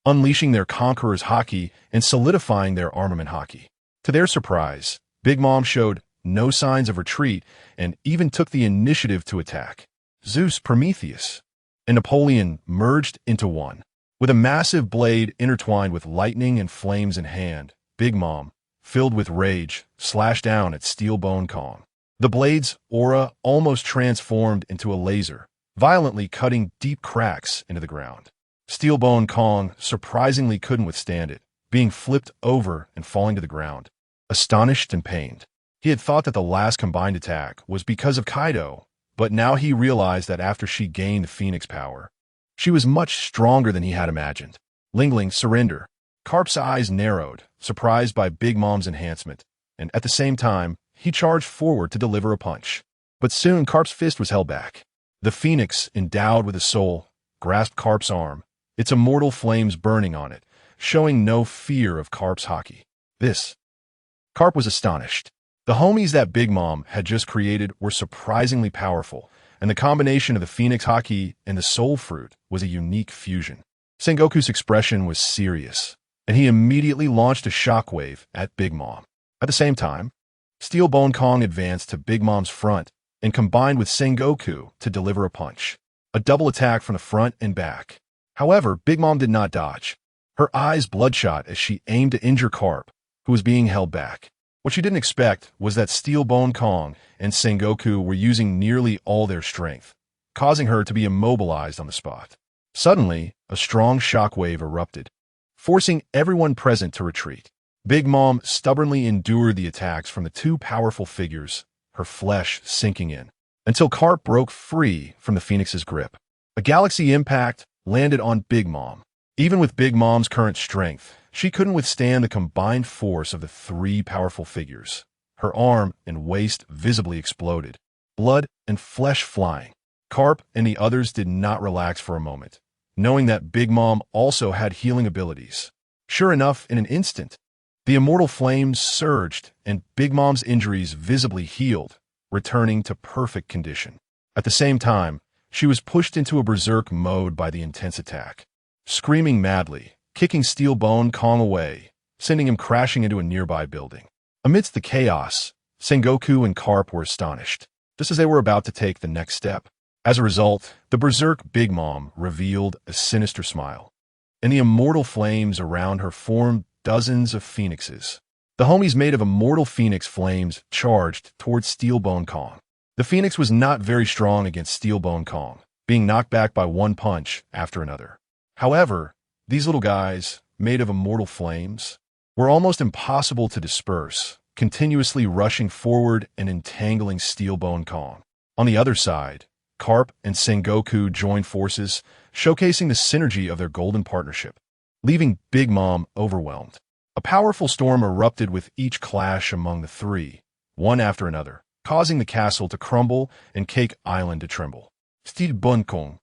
unleashing their Conqueror's Haki and solidifying their armament Haki. To their surprise, Big Mom showed no signs of retreat and even took the initiative to attack. Zeus, Prometheus, and Napoleon merged into one. With a massive blade intertwined with lightning and flames in hand, Big Mom, filled with rage, slashed down at Steelbone Kong. The blade's aura almost transformed into a laser, violently cutting deep cracks into the ground. Steelbone Kong surprisingly couldn't withstand it, being flipped over and falling to the ground. Astonished and pained, he had thought that the last combined attack was because of Kaido, but now he realized that after she gained the Phoenix power, she was much stronger than he had imagined. Lingling, surrender. Carp's eyes narrowed, surprised by Big Mom's enhancement, and at the same time, he charged forward to deliver a punch. But soon Carp's fist was held back. The Phoenix, endowed with a soul, grasped Carp's arm, its immortal flames burning on it, showing no fear of Carp's Haki. Carp was astonished. The homies that Big Mom had just created were surprisingly powerful, and the combination of the Phoenix Haki and the Soul Fruit was a unique fusion. Sengoku's expression was serious, and he immediately launched a shockwave at Big Mom. At the same time, Steel Bone Kong advanced to Big Mom's front and combined with Sengoku to deliver a punch. A double attack from the front and back. However, Big Mom did not dodge. Her eyes bloodshot as she aimed to injure Carp, who was being held back. What she didn't expect was that Steel Bone Kong and Sengoku were using nearly all their strength, causing her to be immobilized on the spot. Suddenly, a strong shockwave erupted, forcing everyone present to retreat. Big Mom stubbornly endured the attacks from the two powerful figures, her flesh sinking in, until Carp broke free from the Phoenix's grip. A galaxy impact landed on Big Mom. Even with Big Mom's current strength, she couldn't withstand the combined force of the three powerful figures. Her arm and waist visibly exploded, blood and flesh flying. Carp and the others did not relax for a moment, knowing that Big Mom also had healing abilities. Sure enough, in an instant, the immortal flames surged and Big Mom's injuries visibly healed, returning to perfect condition. At the same time, she was pushed into a berserk mode by the intense attack, screaming madly, kicking Steel Bone Kong away, sending him crashing into a nearby building. Amidst the chaos, Sengoku and Carp were astonished, just as they were about to take the next step. As a result, the berserk Big Mom revealed a sinister smile, and the immortal flames around her formed dozens of phoenixes. The homies made of immortal phoenix flames charged towards Steel Bone Kong. The phoenix was not very strong against Steel Bone Kong, being knocked back by one punch after another. However, these little guys, made of immortal flames, were almost impossible to disperse, continuously rushing forward and entangling Steel Bone Kong. On the other side, Carp and Sengoku joined forces, showcasing the synergy of their golden partnership, leaving Big Mom overwhelmed. A powerful storm erupted with each clash among the three, one after another, causing the castle to crumble and Cake Island to tremble. Steel Bone Kong,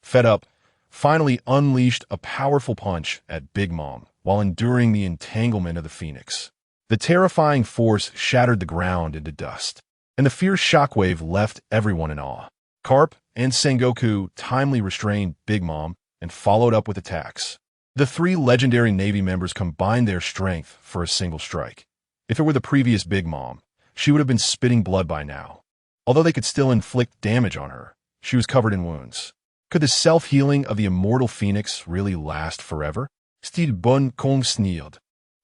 fed up, finally unleashed a powerful punch at Big Mom while enduring the entanglement of the phoenix. The terrifying force shattered the ground into dust, and the fierce shockwave left everyone in awe. Carp and Sengoku timely restrained Big Mom and followed up with attacks. The three legendary Navy members combined their strength for a single strike. If it were the previous Big Mom, she would have been spitting blood by now. Although they could still inflict damage on her, she was covered in wounds. Could the self-healing of the immortal phoenix really last forever? Steel Bone Kong sneered,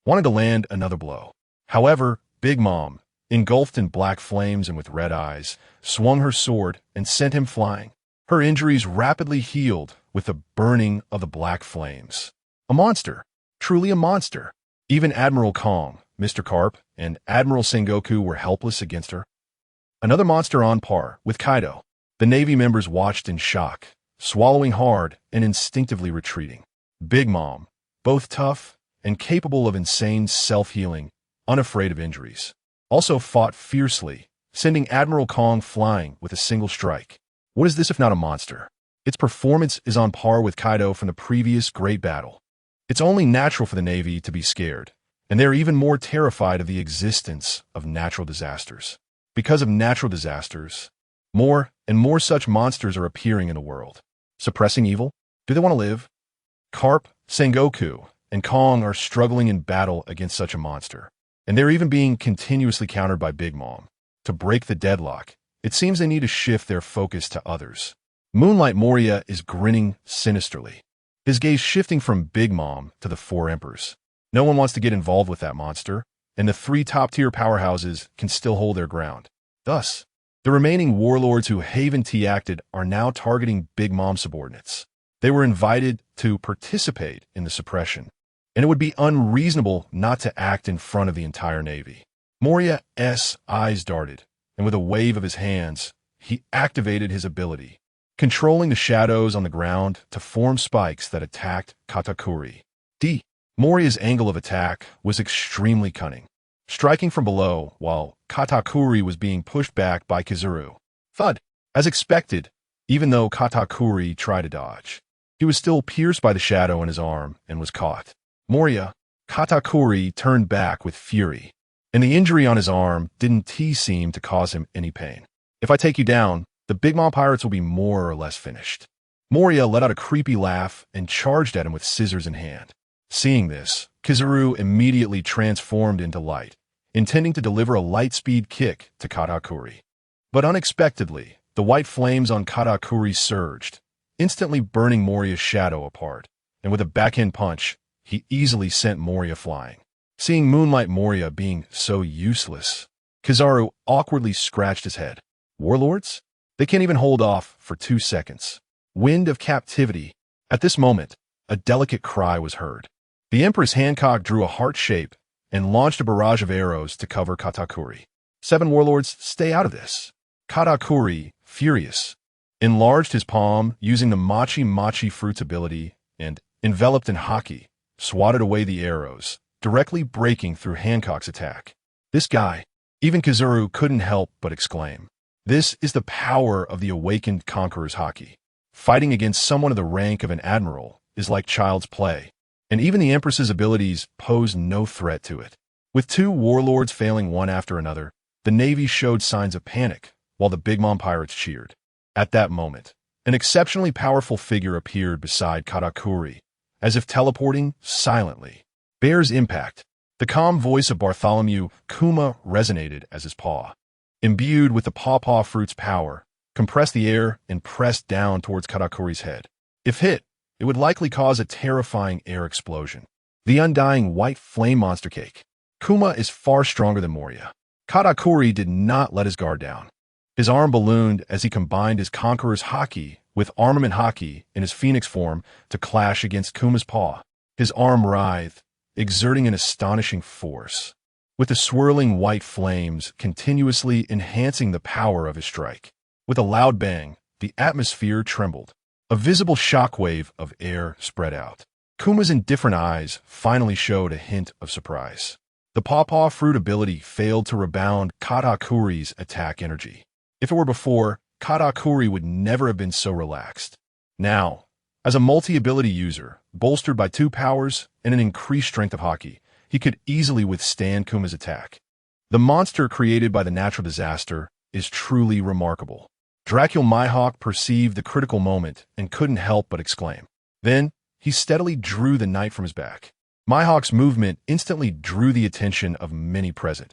wanted to land another blow. However, Big Mom, engulfed in black flames and with red eyes, swung her sword and sent him flying. Her injuries rapidly healed with the burning of the black flames. A monster. Truly a monster. Even Admiral Kong, Mr. Carp, and Admiral Sengoku were helpless against her. Another monster on par with Kaido. The Navy members watched in shock, swallowing hard and instinctively retreating. Big Mom, both tough and capable of insane self-healing, unafraid of injuries, also fought fiercely, sending Admiral Kong flying with a single strike. What is this if not a monster? Its performance is on par with Kaido from the previous great battle. It's only natural for the Navy to be scared, and they're even more terrified of the existence of natural disasters. Because of natural disasters, more and more such monsters are appearing in the world. Suppressing evil? Do they want to live? Carp, Sengoku, and Kong are struggling in battle against such a monster, and they're even being continuously countered by Big Mom. To break the deadlock, it seems they need to shift their focus to others. Moonlight Moria is grinning sinisterly, his gaze shifting from Big Mom to the four emperors. No one wants to get involved with that monster, and the three top-tier powerhouses can still hold their ground. Thus, the remaining warlords who Haven-T acted are now targeting Big Mom subordinates. They were invited to participate in the suppression, and it would be unreasonable not to act in front of the entire Navy. Moria's eyes darted, and with a wave of his hands, he activated his ability, controlling the shadows on the ground to form spikes that attacked Katakuri. Moria's angle of attack was extremely cunning, striking from below while Katakuri was being pushed back by Kizuru. Thud! As expected, even though Katakuri tried to dodge, he was still pierced by the shadow in his arm and was caught. Katakuri turned back with fury, and the injury on his arm didn't seem to cause him any pain. If I take you down, the Big Mom pirates will be more or less finished. Moria let out a creepy laugh and charged at him with scissors in hand. Seeing this, Kizaru immediately transformed into light, intending to deliver a light-speed kick to Katakuri. But unexpectedly, the white flames on Katakuri surged, instantly burning Moriya's shadow apart, and with a backhand punch, he easily sent Moriya flying. Seeing Moonlight Moriya being so useless, Kizaru awkwardly scratched his head. Warlords? They can't even hold off for 2 seconds. Wind of captivity. At this moment, a delicate cry was heard. The Empress Hancock drew a heart shape and launched a barrage of arrows to cover Katakuri. 7 warlords, stay out of this. Katakuri, furious, enlarged his palm using the Machi Machi fruit's ability and, enveloped in Haki, swatted away the arrows, directly breaking through Hancock's attack. This guy, even Kizaru couldn't help but exclaim. This is the power of the awakened conqueror's Haki. Fighting against someone of the rank of an admiral is like child's play, and even the Empress's abilities pose no threat to it. With 2 warlords failing one after another, the Navy showed signs of panic, while the Big Mom pirates cheered. At that moment, an exceptionally powerful figure appeared beside Katakuri, as if teleporting silently. Bear's impact. The calm voice of Bartholomew Kuma resonated as his paw, imbued with the pawpaw fruit's power, compressed the air and pressed down towards Katakuri's head. If hit, it would likely cause a terrifying air explosion. The undying white flame monster cake. Kuma is far stronger than Moriya. Katakuri did not let his guard down. His arm ballooned as he combined his conqueror's Haki with armament Haki in his phoenix form to clash against Kuma's paw. His arm writhed, exerting an astonishing force, with the swirling white flames continuously enhancing the power of his strike. With a loud bang, the atmosphere trembled. A visible shockwave of air spread out. Kuma's indifferent eyes finally showed a hint of surprise. The pawpaw fruit ability failed to rebound Katakuri's attack energy. If it were before, Katakuri would never have been so relaxed. Now, as a multi-ability user, bolstered by 2 powers and an increased strength of Haki, he could easily withstand Kuma's attack. The monster created by the natural disaster is truly remarkable. Dracul Mihawk perceived the critical moment and couldn't help but exclaim. Then, he steadily drew the knight from his back. Mihawk's movement instantly drew the attention of many present.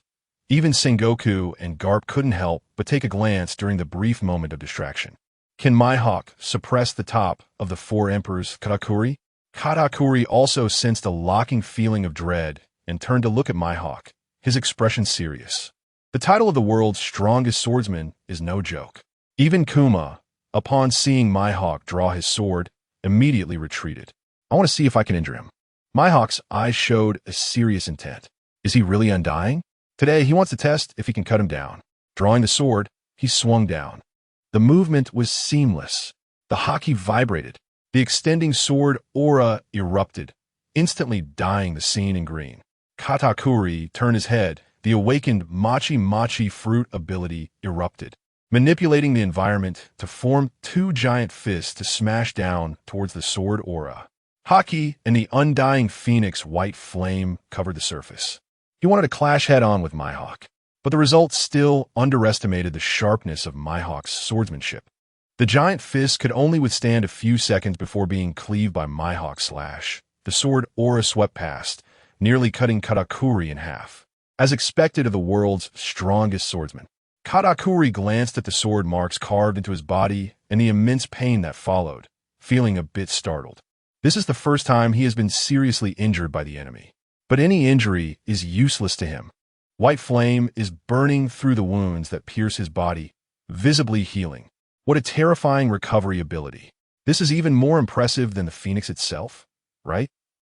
Even Sengoku and Garp couldn't help but take a glance during the brief moment of distraction. Can Mihawk suppress the top of the 4 emperors Katakuri? Katakuri also sensed a locking feeling of dread and turned to look at Mihawk, his expression serious. The title of the world's strongest swordsman is no joke. Even Kuma, upon seeing Mihawk draw his sword, immediately retreated. I want to see if I can injure him. Mihawk's eyes showed a serious intent. Is he really undying? Today, he wants to test if he can cut him down. Drawing the sword, he swung down. The movement was seamless. The Haki vibrated. The extending sword aura erupted, instantly dyeing the scene in green. Katakuri turned his head. The awakened Machi Machi fruit ability erupted, manipulating the environment to form 2 giant fists to smash down towards the sword aura. Haki and the undying phoenix white flame covered the surface. He wanted to clash head-on with Mihawk, but the result still underestimated the sharpness of Mihawk's swordsmanship. The giant fist could only withstand a few seconds before being cleaved by Mihawk's slash. The sword aura swept past, nearly cutting Katakuri in half. As expected of the world's strongest swordsman, Katakuri glanced at the sword marks carved into his body and the immense pain that followed, feeling a bit startled. This is the first time he has been seriously injured by the enemy. But any injury is useless to him. White flame is burning through the wounds that pierce his body, visibly healing. What a terrifying recovery ability. This is even more impressive than the Phoenix itself, right?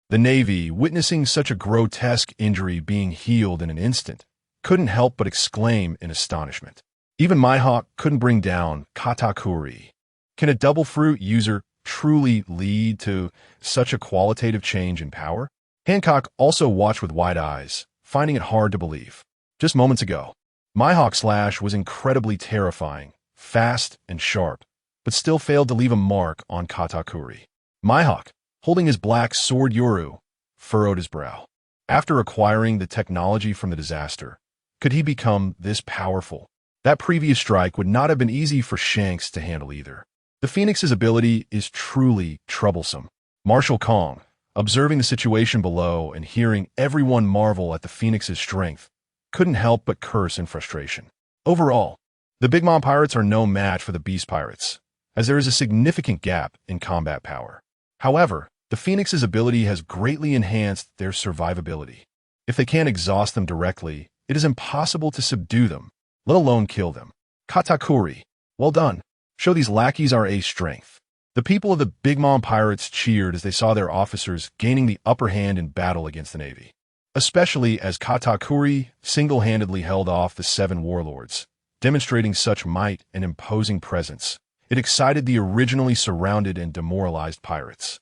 The Navy, witnessing such a grotesque injury being healed in an instant, couldn't help but exclaim in astonishment. Even Mihawk couldn't bring down Katakuri. Can a double fruit user truly lead to such a qualitative change in power? Hancock also watched with wide eyes, finding it hard to believe. Just moments ago, Mihawk's slash was incredibly terrifying, fast and sharp, but still failed to leave a mark on Katakuri. Mihawk, holding his black sword Yoru, furrowed his brow. After acquiring the technology from the disaster, could he become this powerful? That previous strike would not have been easy for Shanks to handle either. The Phoenix's ability is truly troublesome. Marshal Kong, Observing the situation below and hearing everyone marvel at the Phoenix's strength, couldn't help but curse in frustration. Overall, the Big Mom pirates are no match for the Beast pirates, as there is a significant gap in combat power. However, the Phoenix's ability has greatly enhanced their survivability. If they can't exhaust them directly, it is impossible to subdue them, let alone kill them. Katakuri, well done. Show these lackeys our ace strength. The people of the Big Mom pirates cheered as they saw their officers gaining the upper hand in battle against the Navy, especially as Katakuri single-handedly held off the 7 warlords, demonstrating such might and imposing presence. It excited the originally surrounded and demoralized pirates.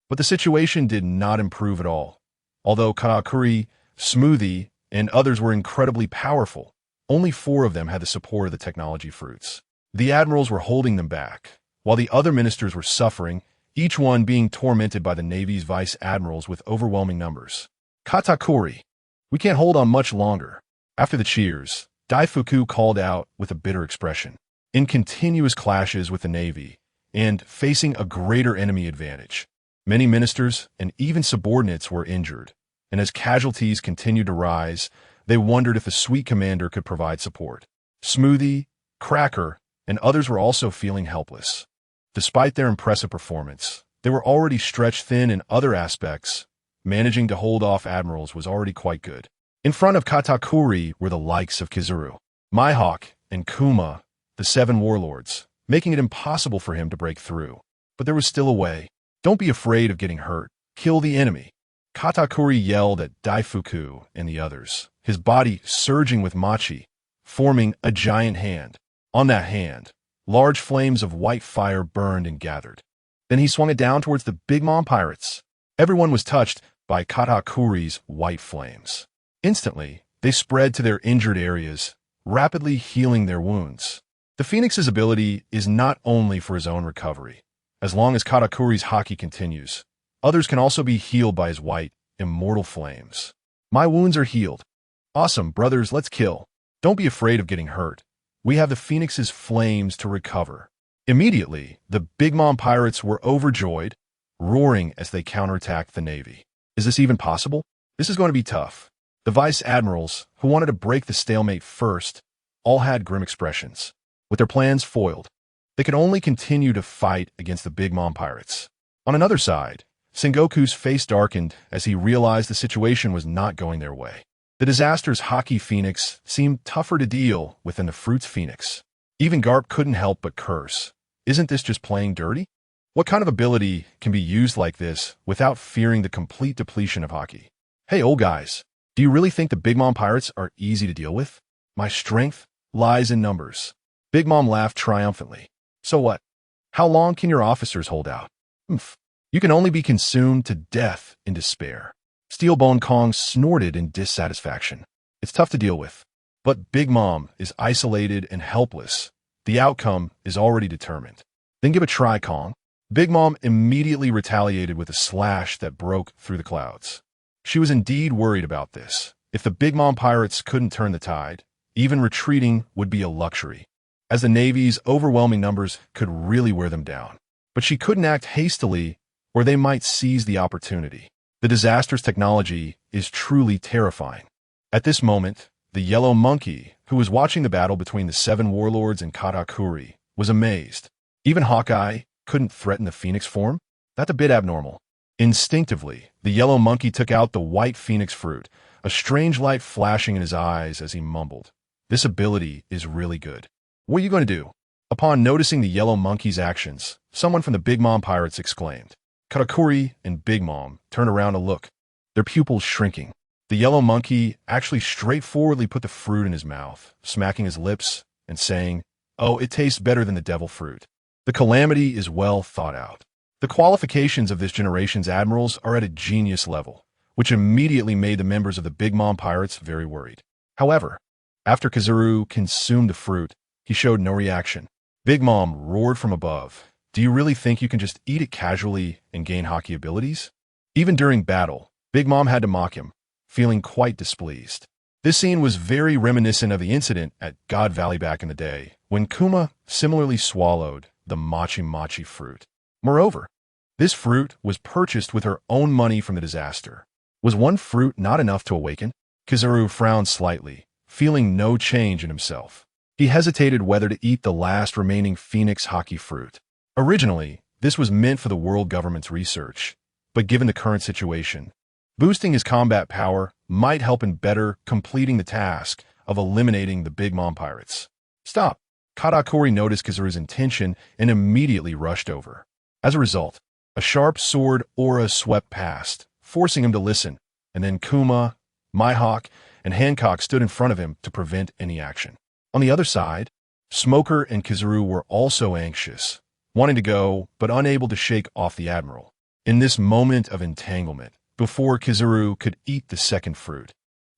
But the situation did not improve at all. Although Katakuri, Smoothie, and others were incredibly powerful, only 4 of them had the support of the technology fruits. The admirals were holding them back, while the other ministers were suffering, each one being tormented by the Navy's vice admirals with overwhelming numbers. Katakuri, we can't hold on much longer. After the cheers, Daifuku called out with a bitter expression. In continuous clashes with the Navy, and facing a greater enemy advantage, many ministers and even subordinates were injured, and as casualties continued to rise, they wondered if the sweet commander could provide support. Smoothie, Cracker, and others were also feeling helpless. Despite their impressive performance, they were already stretched thin in other aspects. Managing to hold off admirals was already quite good. In front of Katakuri were the likes of Kizuru, Mihawk, and Kuma, the 7 warlords, making it impossible for him to break through. But there was still a way. Don't be afraid of getting hurt. Kill the enemy. Katakuri yelled at Daifuku and the others, his body surging with machi, forming a giant hand. On that hand, large flames of white fire burned and gathered. Then he swung it down towards the Big Mom pirates. Everyone was touched by Katakuri's white flames. Instantly, they spread to their injured areas, rapidly healing their wounds. The Phoenix's ability is not only for his own recovery. As long as Katakuri's Haki continues, others can also be healed by his white, immortal flames. My wounds are healed. Awesome, brothers, let's kill. Don't be afraid of getting hurt. We have the Phoenix's flames to recover. Immediately, the Big Mom pirates were overjoyed, roaring as they counterattacked the Navy. Is this even possible? This is going to be tough. The vice admirals, who wanted to break the stalemate first, all had grim expressions. With their plans foiled, they could only continue to fight against the Big Mom pirates. On another side, Sengoku's face darkened as he realized the situation was not going their way. The disaster's Haki Phoenix seemed tougher to deal with than the Fruit's Phoenix. Even Garp couldn't help but curse. Isn't this just playing dirty? What kind of ability can be used like this without fearing the complete depletion of Haki? Hey, old guys, do you really think the Big Mom pirates are easy to deal with? My strength lies in numbers. Big Mom laughed triumphantly. So what? How long can your officers hold out? You can only be consumed to death in despair. Steelbone Kong snorted in dissatisfaction. It's tough to deal with. But Big Mom is isolated and helpless. The outcome is already determined. Then give a try, Kong. Big Mom immediately retaliated with a slash that broke through the clouds. She was indeed worried about this. If the Big Mom pirates couldn't turn the tide, even retreating would be a luxury, as the Navy's overwhelming numbers could really wear them down. But she couldn't act hastily, or they might seize the opportunity. The disaster's technology is truly terrifying. At this moment, the yellow monkey, who was watching the battle between the 7 warlords and Katakuri, was amazed. Even Hawkeye couldn't threaten the Phoenix form? That's a bit abnormal. Instinctively, the yellow monkey took out the white Phoenix fruit, a strange light flashing in his eyes as he mumbled. This ability is really good. What are you going to do? Upon noticing the yellow monkey's actions, someone from the Big Mom pirates exclaimed. Katakuri and Big Mom turned around to look, their pupils shrinking. The yellow monkey actually straightforwardly put the fruit in his mouth, smacking his lips and saying, "Oh, it tastes better than the devil fruit." The calamity is well thought out. The qualifications of this generation's admirals are at a genius level, which immediately made the members of the Big Mom pirates very worried. However, after Kizuru consumed the fruit, he showed no reaction. Big Mom roared from above. Do you really think you can just eat it casually and gain Haki abilities? Even during battle, Big Mom had to mock him, feeling quite displeased. This scene was very reminiscent of the incident at God Valley back in the day, when Kuma similarly swallowed the machi fruit. Moreover, This fruit was purchased with her own money from the disaster. Was one fruit not enough to awaken? Kizaru frowned slightly, feeling no change in himself. He hesitated whether to eat the last remaining Phoenix Haki fruit. Originally, this was meant for the world government's research, but given the current situation, boosting his combat power might help in better completing the task of eliminating the Big Mom pirates. Stop! Katakuri noticed Kizaru's intention and immediately rushed over. As a result, a sharp sword aura swept past, forcing him to listen, and then Kuma, Mihawk, and Hancock stood in front of him to prevent any action. On the other side, Smoker and Kizaru were also anxious, wanting to go but unable to shake off the Admiral. In this moment of entanglement, before Kizaru could eat the second fruit,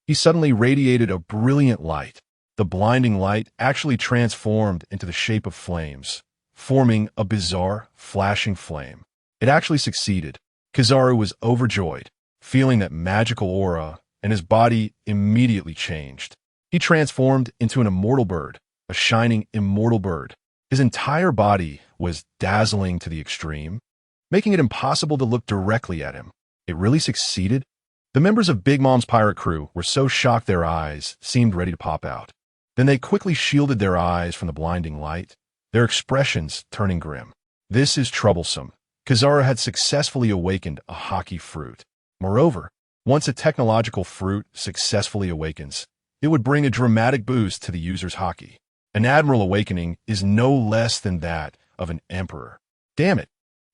he suddenly radiated a brilliant light. The blinding light actually transformed into the shape of flames, forming a bizarre, flashing flame. It actually succeeded. Kizaru was overjoyed, feeling that magical aura, and his body immediately changed. He transformed into an immortal bird, a shining immortal bird. His entire body was dazzling to the extreme, making it impossible to look directly at him. It really succeeded? The members of Big Mom's pirate crew were so shocked their eyes seemed ready to pop out. Then they quickly shielded their eyes from the blinding light, their expressions turning grim. This is troublesome. Kizaru had successfully awakened a Haki fruit. Moreover, once a technological fruit successfully awakens, it would bring a dramatic boost to the user's Haki. An Admiral awakening is no less than that of an Emperor. Damn it,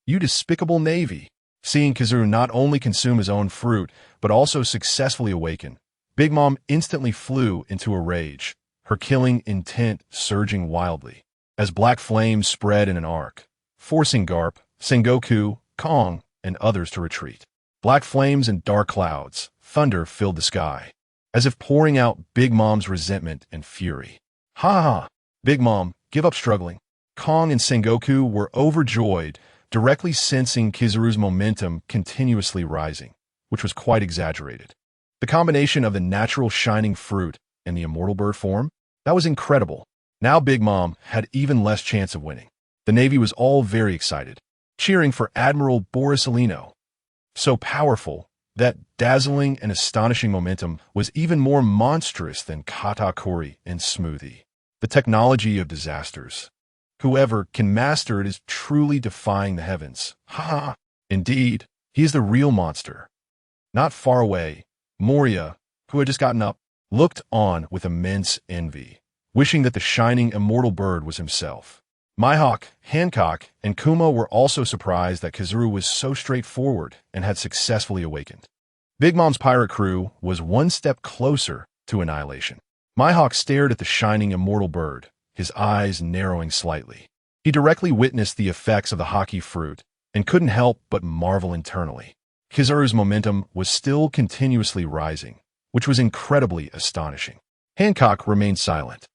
you despicable Navy! Seeing Kizaru not only consume his own fruit, but also successfully awaken, Big Mom instantly flew into a rage, her killing intent surging wildly, as black flames spread in an arc, forcing Garp, Sengoku, Kong, and others to retreat. Black flames and dark clouds, thunder filled the sky, as if pouring out Big Mom's resentment and fury. Ha ha! Big Mom, give up struggling. Kong and Sengoku were overjoyed, directly sensing Kizaru's momentum continuously rising, which was quite exaggerated. The combination of the natural shining fruit and the immortal bird form, that was incredible. Now Big Mom had even less chance of winning. The Navy was all very excited, cheering for Admiral Borisolino. So powerful, that dazzling and astonishing momentum was even more monstrous than Katakuri and Smoothie. The technology of disasters. Whoever can master it is truly defying the heavens. Ha ha! Indeed, he is the real monster. Not far away, Moria, who had just gotten up, looked on with immense envy, wishing that the shining immortal bird was himself. Mihawk, Hancock, and Kuma were also surprised that Kizaru was so straightforward and had successfully awakened. Big Mom's pirate crew was one step closer to annihilation. Mihawk stared at the shining immortal bird, his eyes narrowing slightly. He directly witnessed the effects of the Haki fruit and couldn't help but marvel internally. Kizaru's momentum was still continuously rising, which was incredibly astonishing. Hancock remained silent,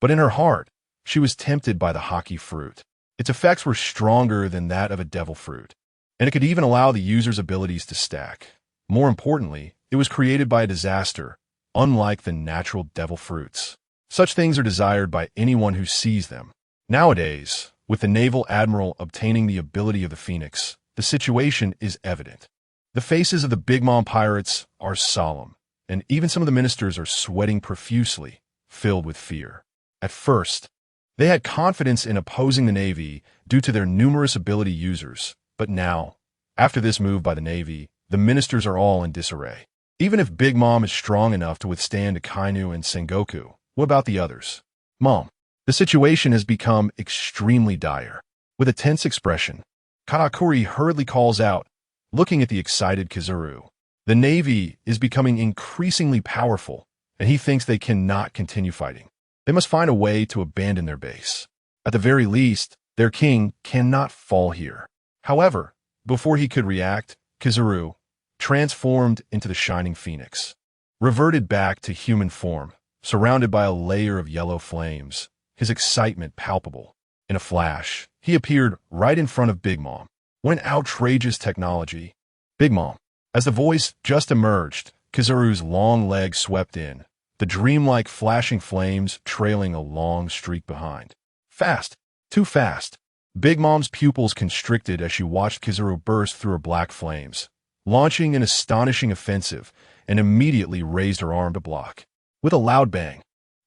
but in her heart, she was tempted by the Haki fruit. Its effects were stronger than that of a devil fruit, and it could even allow the user's abilities to stack. More importantly, it was created by a disaster, unlike the natural devil fruits. Such things are desired by anyone who sees them. Nowadays, with the naval admiral obtaining the ability of the Phoenix, the situation is evident. The faces of the Big Mom pirates are solemn, and even some of the ministers are sweating profusely, filled with fear. At first, they had confidence in opposing the Navy due to their numerous ability users, but now, after this move by the Navy, the ministers are all in disarray. Even if Big Mom is strong enough to withstand Akainu and Sengoku, what about the others? Mom, the situation has become extremely dire. With a tense expression, Katakuri hurriedly calls out, looking at the excited Kizaru. The Navy is becoming increasingly powerful, and he thinks they cannot continue fighting. They must find a way to abandon their base. At the very least, their king cannot fall here. However, before he could react, Kizaru, transformed into the shining phoenix, reverted back to human form, surrounded by a layer of yellow flames, his excitement palpable. In a flash, he appeared right in front of Big Mom. What an outrageous technology. Big Mom. As the voice just emerged, Kizaru's long legs swept in, the dreamlike flashing flames trailing a long streak behind. Fast. Too fast. Big Mom's pupils constricted as she watched Kizaru burst through her black flames, launching an astonishing offensive, and immediately raised her arm to block. With a loud bang,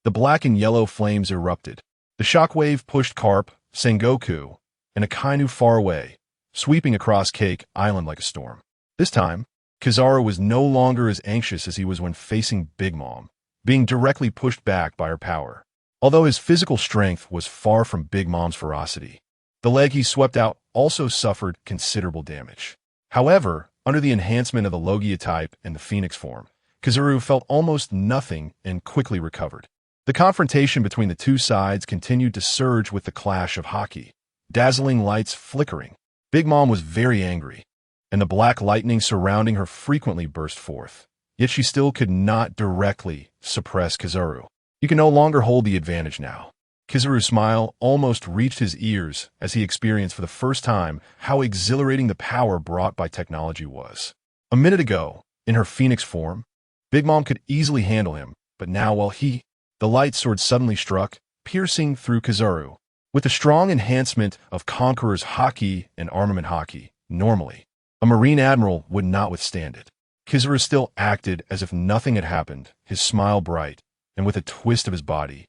the black and yellow flames erupted. The shockwave pushed Carp, Sengoku, and Akainu far away, sweeping across Cake Island like a storm. This time, Kizaru was no longer as anxious as he was when facing Big Mom, being directly pushed back by her power. Although his physical strength was far from Big Mom's ferocity, the leg he swept out also suffered considerable damage. However, under the enhancement of the Logia type and the Phoenix form, Kizaru felt almost nothing and quickly recovered. The confrontation between the two sides continued to surge with the clash of Haki, dazzling lights flickering. Big Mom was very angry, and the black lightning surrounding her frequently burst forth. Yet she still could not directly suppress Kizaru. You can no longer hold the advantage now. Kizaru's smile almost reached his ears as he experienced for the first time how exhilarating the power brought by technology was. A minute ago, in her Phoenix form, Big Mom could easily handle him, but now the light sword suddenly struck, piercing through Kizaru. With the strong enhancement of Conqueror's Haki and Armament Haki, normally, a Marine Admiral would not withstand it. Kizaru still acted as if nothing had happened, his smile bright, and with a twist of his body.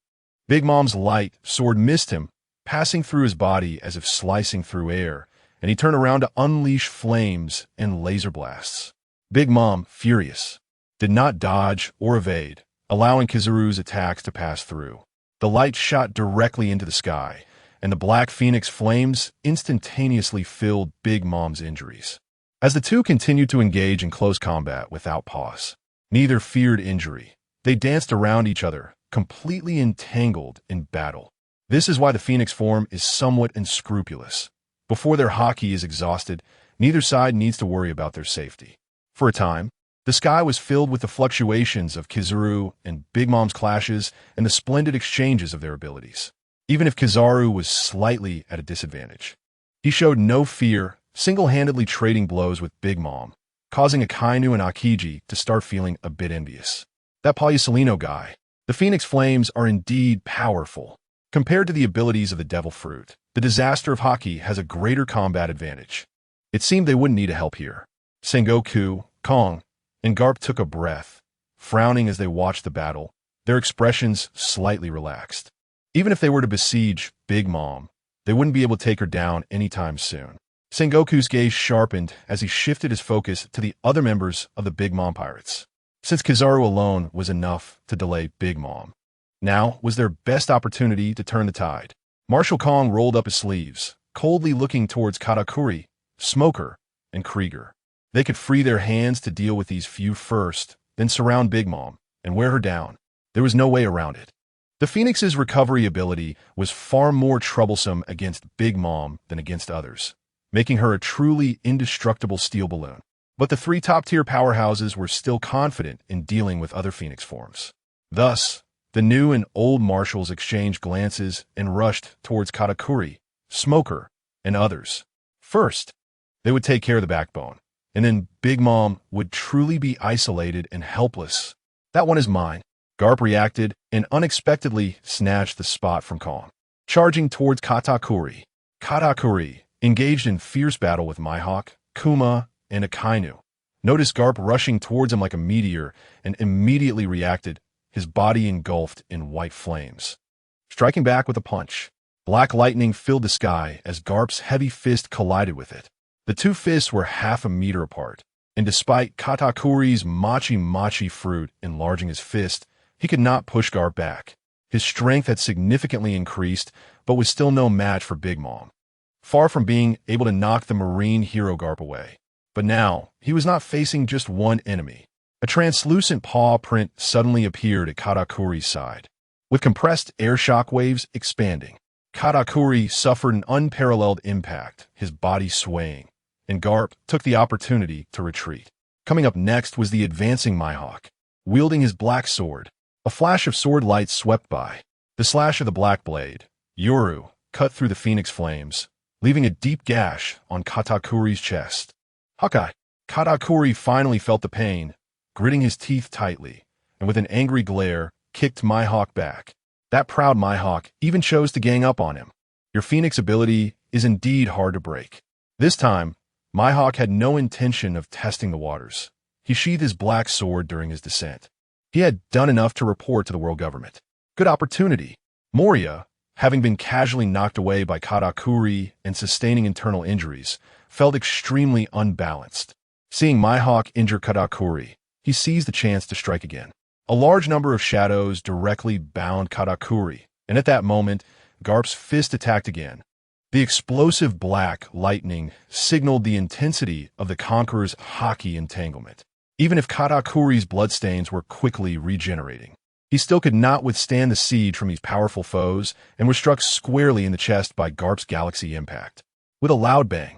Big Mom's light sword missed him, passing through his body as if slicing through air, and he turned around to unleash flames and laser blasts. Big Mom, furious, did not dodge or evade, allowing Kizaru's attacks to pass through. The light shot directly into the sky, and the black phoenix flames instantaneously filled Big Mom's injuries. As the two continued to engage in close combat without pause, neither feared injury. They danced around each other, completely entangled in battle. This is why the Phoenix form is somewhat unscrupulous. Before their Haki is exhausted, neither side needs to worry about their safety. For a time, the sky was filled with the fluctuations of Kizaru and Big Mom's clashes and the splendid exchanges of their abilities. Even if Kizaru was slightly at a disadvantage, he showed no fear, single-handedly trading blows with Big Mom, causing Akainu and Akiji to start feeling a bit envious. That Polysolino guy. The Phoenix Flames are indeed powerful. Compared to the abilities of the Devil Fruit, the Disaster of Haki has a greater combat advantage. It seemed they wouldn't need help here. Sengoku, Kong, and Garp took a breath, frowning as they watched the battle, their expressions slightly relaxed. Even if they were to besiege Big Mom, they wouldn't be able to take her down anytime soon. Sengoku's gaze sharpened as he shifted his focus to the other members of the Big Mom Pirates. Since Kizaru alone was enough to delay Big Mom, now was their best opportunity to turn the tide. Marshal Kong rolled up his sleeves, coldly looking towards Katakuri, Smoker, and Krieger. They could free their hands to deal with these few first, then surround Big Mom and wear her down. There was no way around it. The Phoenix's recovery ability was far more troublesome against Big Mom than against others, making her a truly indestructible steel balloon. But the three top-tier powerhouses were still confident in dealing with other Phoenix forms. Thus, the new and old marshals exchanged glances and rushed towards Katakuri, Smoker, and others. First, they would take care of the backbone, and then Big Mom would truly be isolated and helpless. That one is mine. Garp reacted and unexpectedly snatched the spot from Kong. Charging towards Katakuri, Katakuri engaged in fierce battle with Mihawk, Kuma, and Akainu. Noticed Garp rushing towards him like a meteor and immediately reacted, his body engulfed in white flames. Striking back with a punch, black lightning filled the sky as Garp's heavy fist collided with it. The two fists were half a meter apart, and despite Katakuri's machi fruit enlarging his fist, he could not push Garp back. His strength had significantly increased, but was still no match for Big Mom. Far from being able to knock the Marine hero Garp away. But now, he was not facing just one enemy. A translucent paw print suddenly appeared at Katakuri's side. With compressed air shock waves expanding, Katakuri suffered an unparalleled impact, his body swaying, and Garp took the opportunity to retreat. Coming up next was the advancing Mihawk, wielding his black sword. A flash of sword light swept by. The slash of the black blade, Yoru, cut through the Phoenix flames, leaving a deep gash on Katakuri's chest. Hawkeye. Katakuri finally felt the pain, gritting his teeth tightly, and with an angry glare, kicked Mihawk back. That proud Mihawk even chose to gang up on him. Your Phoenix ability is indeed hard to break. This time, Mihawk had no intention of testing the waters. He sheathed his black sword during his descent. He had done enough to report to the world government. Good opportunity. Moria, having been casually knocked away by Katakuri and sustaining internal injuries, felt extremely unbalanced. Seeing Mihawk injure Katakuri, he seized the chance to strike again. A large number of shadows directly bound Katakuri, and at that moment, Garp's fist attacked again. The explosive black lightning signaled the intensity of the Conqueror's Haki entanglement. Even if Katakuri's bloodstains were quickly regenerating, he still could not withstand the siege from these powerful foes and was struck squarely in the chest by Garp's galaxy impact. With a loud bang,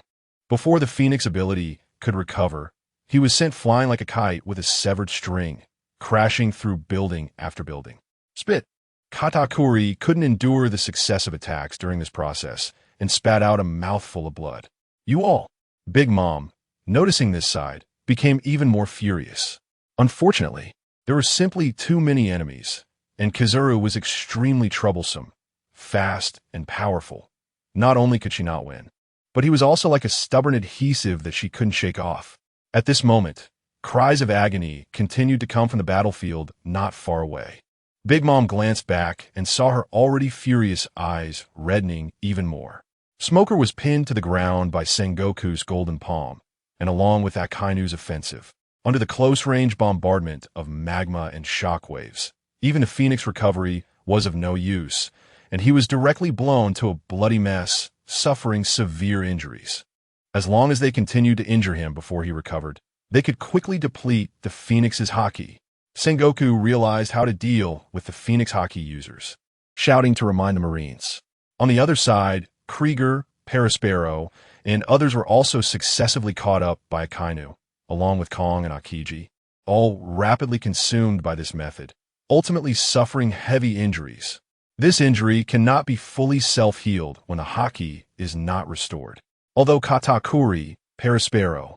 before the Phoenix ability could recover, he was sent flying like a kite with a severed string, crashing through building after building. Spit! Katakuri couldn't endure the successive attacks during this process and spat out a mouthful of blood. You all, Big Mom, noticing this side, became even more furious. Unfortunately, there were simply too many enemies, and Kizaru was extremely troublesome, fast, and powerful. Not only could she not win, but he was also like a stubborn adhesive that she couldn't shake off. At this moment, cries of agony continued to come from the battlefield not far away. Big Mom glanced back and saw her already furious eyes reddening even more. Smoker was pinned to the ground by Sengoku's golden palm, and along with Akainu's offensive, under the close-range bombardment of magma and shockwaves, even the Phoenix recovery was of no use, and he was directly blown to a bloody mess, suffering severe injuries. As long as they continued to injure him before he recovered, they could quickly deplete the Phoenix's Haki. Sengoku realized how to deal with the Phoenix Haki users, shouting to remind the Marines. On the other side, Krieger, Perispero, and others were also successively caught up by Akainu, along with Kong and Akiji, all rapidly consumed by this method, ultimately suffering heavy injuries. This injury cannot be fully self-healed when the Haki is not restored. Although Katakuri, Perispero,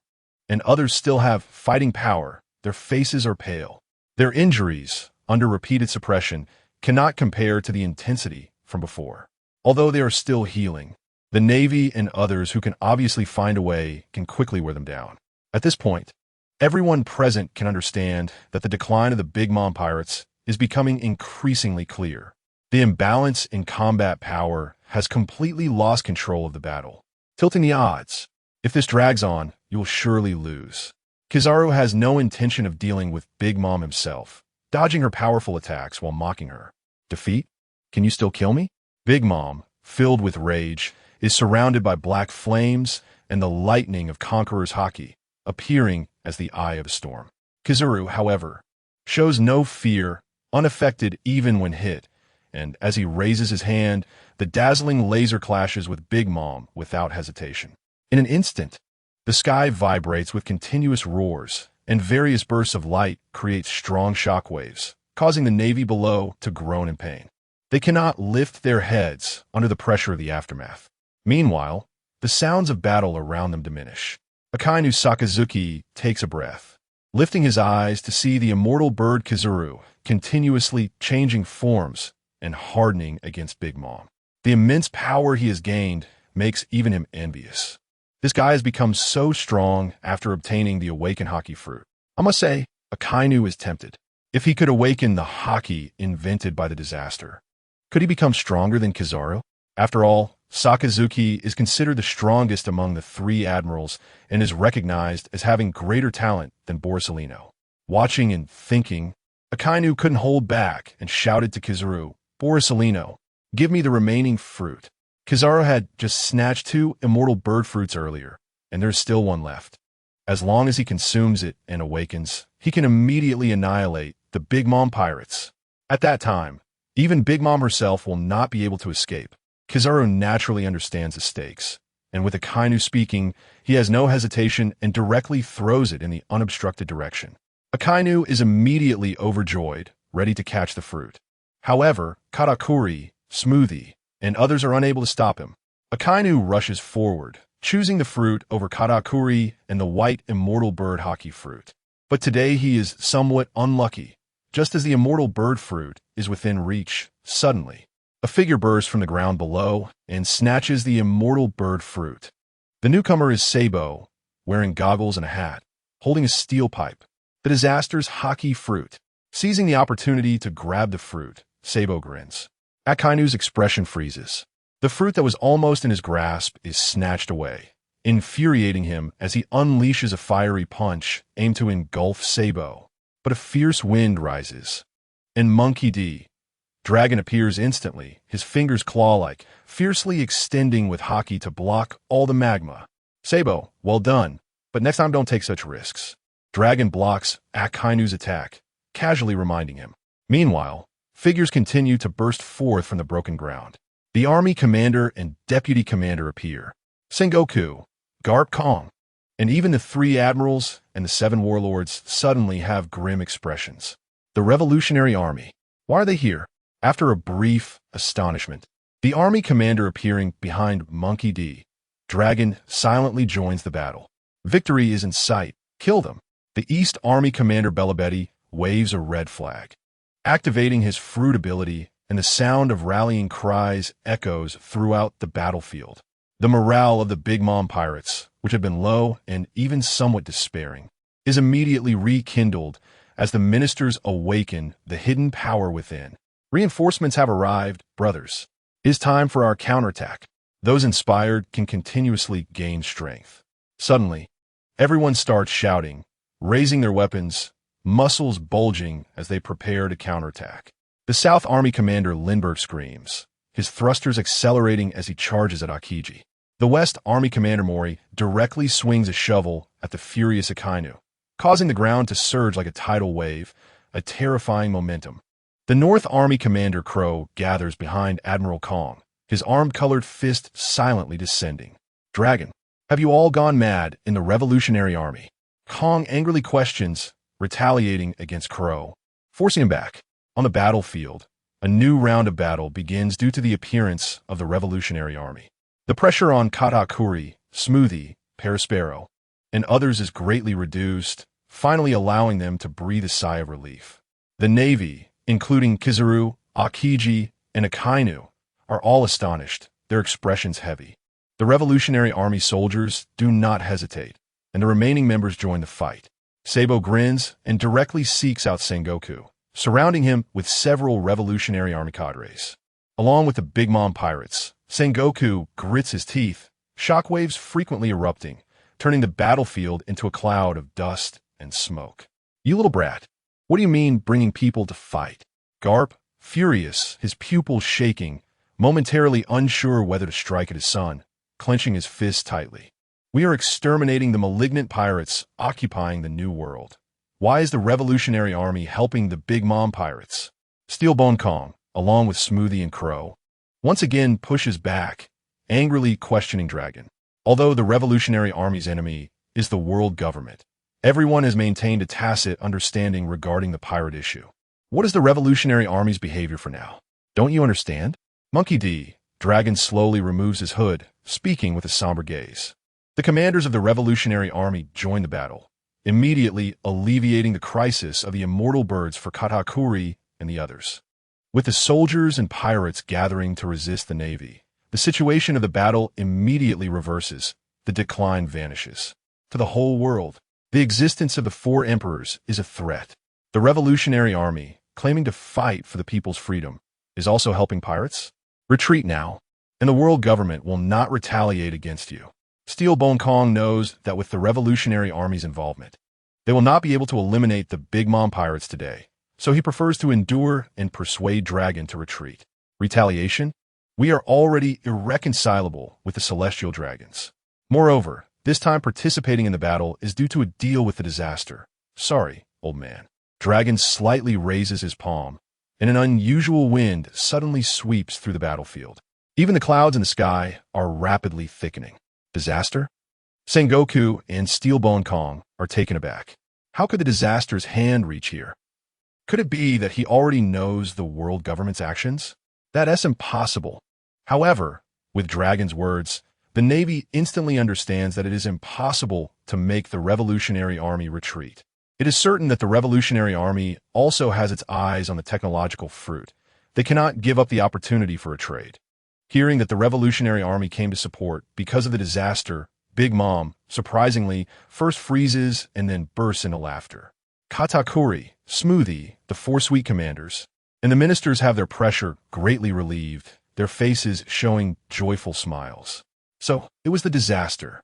and others still have fighting power, their faces are pale. Their injuries, under repeated suppression, cannot compare to the intensity from before. Although they are still healing, the Navy and others who can obviously find a way can quickly wear them down. At this point, everyone present can understand that the decline of the Big Mom pirates is becoming increasingly clear. The imbalance in combat power has completely lost control of the battle, tilting the odds. If this drags on, you will surely lose. Kizaru has no intention of dealing with Big Mom himself, dodging her powerful attacks while mocking her. Defeat? Can you still kill me? Big Mom, filled with rage, is surrounded by black flames and the lightning of Conqueror's Haki, appearing as the eye of a storm. Kizaru, however, shows no fear, unaffected even when hit, and as he raises his hand, the dazzling laser clashes with Big Mom without hesitation. In an instant, the sky vibrates with continuous roars, and various bursts of light create strong shockwaves, causing the Navy below to groan in pain. They cannot lift their heads under the pressure of the aftermath. Meanwhile, the sounds of battle around them diminish. Akainu Sakazuki takes a breath, lifting his eyes to see the immortal bird Kizaru continuously changing forms and hardening against Big Mom. The immense power he has gained makes even him envious. This guy has become so strong after obtaining the Awaken Haki fruit. I must say, Akainu is tempted. If he could awaken the Haki invented by the disaster, could he become stronger than Kizaru? After all, Sakazuki is considered the strongest among the three admirals and is recognized as having greater talent than Borsalino. Watching and thinking, Akainu couldn't hold back and shouted to Kizaru, "Borsalino, give me the remaining fruit." Kizaru had just snatched 2 immortal bird fruits earlier, and there's still one left. As long as he consumes it and awakens, he can immediately annihilate the Big Mom pirates. At that time, even Big Mom herself will not be able to escape. Kizaru naturally understands the stakes, and with Akainu speaking, he has no hesitation and directly throws it in the unobstructed direction. Akainu is immediately overjoyed, ready to catch the fruit. However, Katakuri, Smoothie, and others are unable to stop him. Akainu rushes forward, choosing the fruit over Katakuri and the white immortal bird Haki fruit. But today he is somewhat unlucky. Just as the immortal bird fruit is within reach, suddenly, A figure bursts from the ground below and snatches the immortal bird fruit. The newcomer is Sabo, wearing goggles and a hat, holding a steel pipe. The disaster's Haki fruit. Seizing the opportunity to grab the fruit, Sabo grins. Akainu's expression freezes. The fruit that was almost in his grasp is snatched away, infuriating him as he unleashes a fiery punch aimed to engulf Sabo. But a fierce wind rises. And Monkey Dragon appears instantly, his fingers claw-like, fiercely extending with Haki to block all the magma. Sabo, well done, but next time don't take such risks. Dragon blocks Akainu's attack, casually reminding him. Meanwhile, figures continue to burst forth from the broken ground. The army commander and deputy commander appear. Sengoku, Garp Kong, and even the 3 admirals and the 7 warlords suddenly have grim expressions. The Revolutionary Army. Why are they here? After a brief astonishment, the army commander appearing behind Monkey Dragon silently joins the battle. Victory is in sight. Kill them. The East Army commander Belabedi waves a red flag, activating his fruit ability, and the sound of rallying cries echoes throughout the battlefield. The morale of the Big Mom pirates, which had been low and even somewhat despairing, is immediately rekindled as the ministers awaken the hidden power within. Reinforcements have arrived, brothers. It is time for our counterattack. Those inspired can continuously gain strength. Suddenly, everyone starts shouting, raising their weapons, muscles bulging as they prepare to counterattack. The South Army commander Lindbergh screams, his thrusters accelerating as he charges at Akiji. The West Army commander Mori directly swings a shovel at the furious Akainu, causing the ground to surge like a tidal wave, a terrifying momentum. The North Army commander Crow gathers behind Admiral Kong, his armed-colored fist silently descending. Dragon, have you all gone mad in the Revolutionary Army? Kong angrily questions, retaliating against Crow, forcing him back. On the battlefield, a new round of battle begins due to the appearance of the Revolutionary Army. The pressure on Katakuri, Smoothie, Perispero, and others is greatly reduced, finally allowing them to breathe a sigh of relief. The Navy, including Kizaru, Akiji, and Akainu, are all astonished, their expressions heavy. The Revolutionary Army soldiers do not hesitate, and the remaining members join the fight. Sabo grins and directly seeks out Sengoku, surrounding him with several Revolutionary Army cadres. Along with the Big Mom pirates, Sengoku grits his teeth, shockwaves frequently erupting, turning the battlefield into a cloud of dust and smoke. You little brat, what do you mean bringing people to fight? Garp, furious, his pupils shaking, momentarily unsure whether to strike at his son, clenching his fist tightly. We are exterminating the malignant pirates occupying the New World. Why is the Revolutionary Army helping the Big Mom pirates? Steelbone Kong, along with Smoothie and Crow, once again pushes back, angrily questioning Dragon. Although the Revolutionary Army's enemy is the world government, everyone has maintained a tacit understanding regarding the pirate issue. What is the Revolutionary Army's behavior for now? Don't you understand? Monkey Dragon slowly removes his hood, speaking with a somber gaze. The commanders of the Revolutionary Army join the battle, immediately alleviating the crisis of the immortal birds for Katakuri and the others. With the soldiers and pirates gathering to resist the Navy, the situation of the battle immediately reverses. The decline vanishes. To the whole world, the existence of the 4 emperors is a threat. The Revolutionary Army, claiming to fight for the people's freedom, is also helping pirates? Retreat now, and the world government will not retaliate against you. Steelbone Kong knows that with the Revolutionary Army's involvement, they will not be able to eliminate the Big Mom pirates today, so he prefers to endure and persuade Dragon to retreat. Retaliation? We are already irreconcilable with the Celestial Dragons. Moreover, this time participating in the battle is due to a deal with the disaster. Sorry, old man. Dragon slightly raises his palm, and an unusual wind suddenly sweeps through the battlefield. Even the clouds in the sky are rapidly thickening. Disaster? Sengoku and Steelbone Kong are taken aback. How could the disaster's hand reach here? Could it be that he already knows the world government's actions? That's impossible. However, with Dragon's words, the Navy instantly understands that it is impossible to make the Revolutionary Army retreat. It is certain that the Revolutionary Army also has its eyes on the technological fruit, They cannot give up the opportunity for a trade. Hearing that the Revolutionary Army came to support because of the disaster, Big Mom, surprisingly, first freezes and then bursts into laughter. Katakuri, Smoothie, the four sweet commanders, and the ministers have their pressure greatly relieved, their faces showing joyful smiles. So, it was the disaster.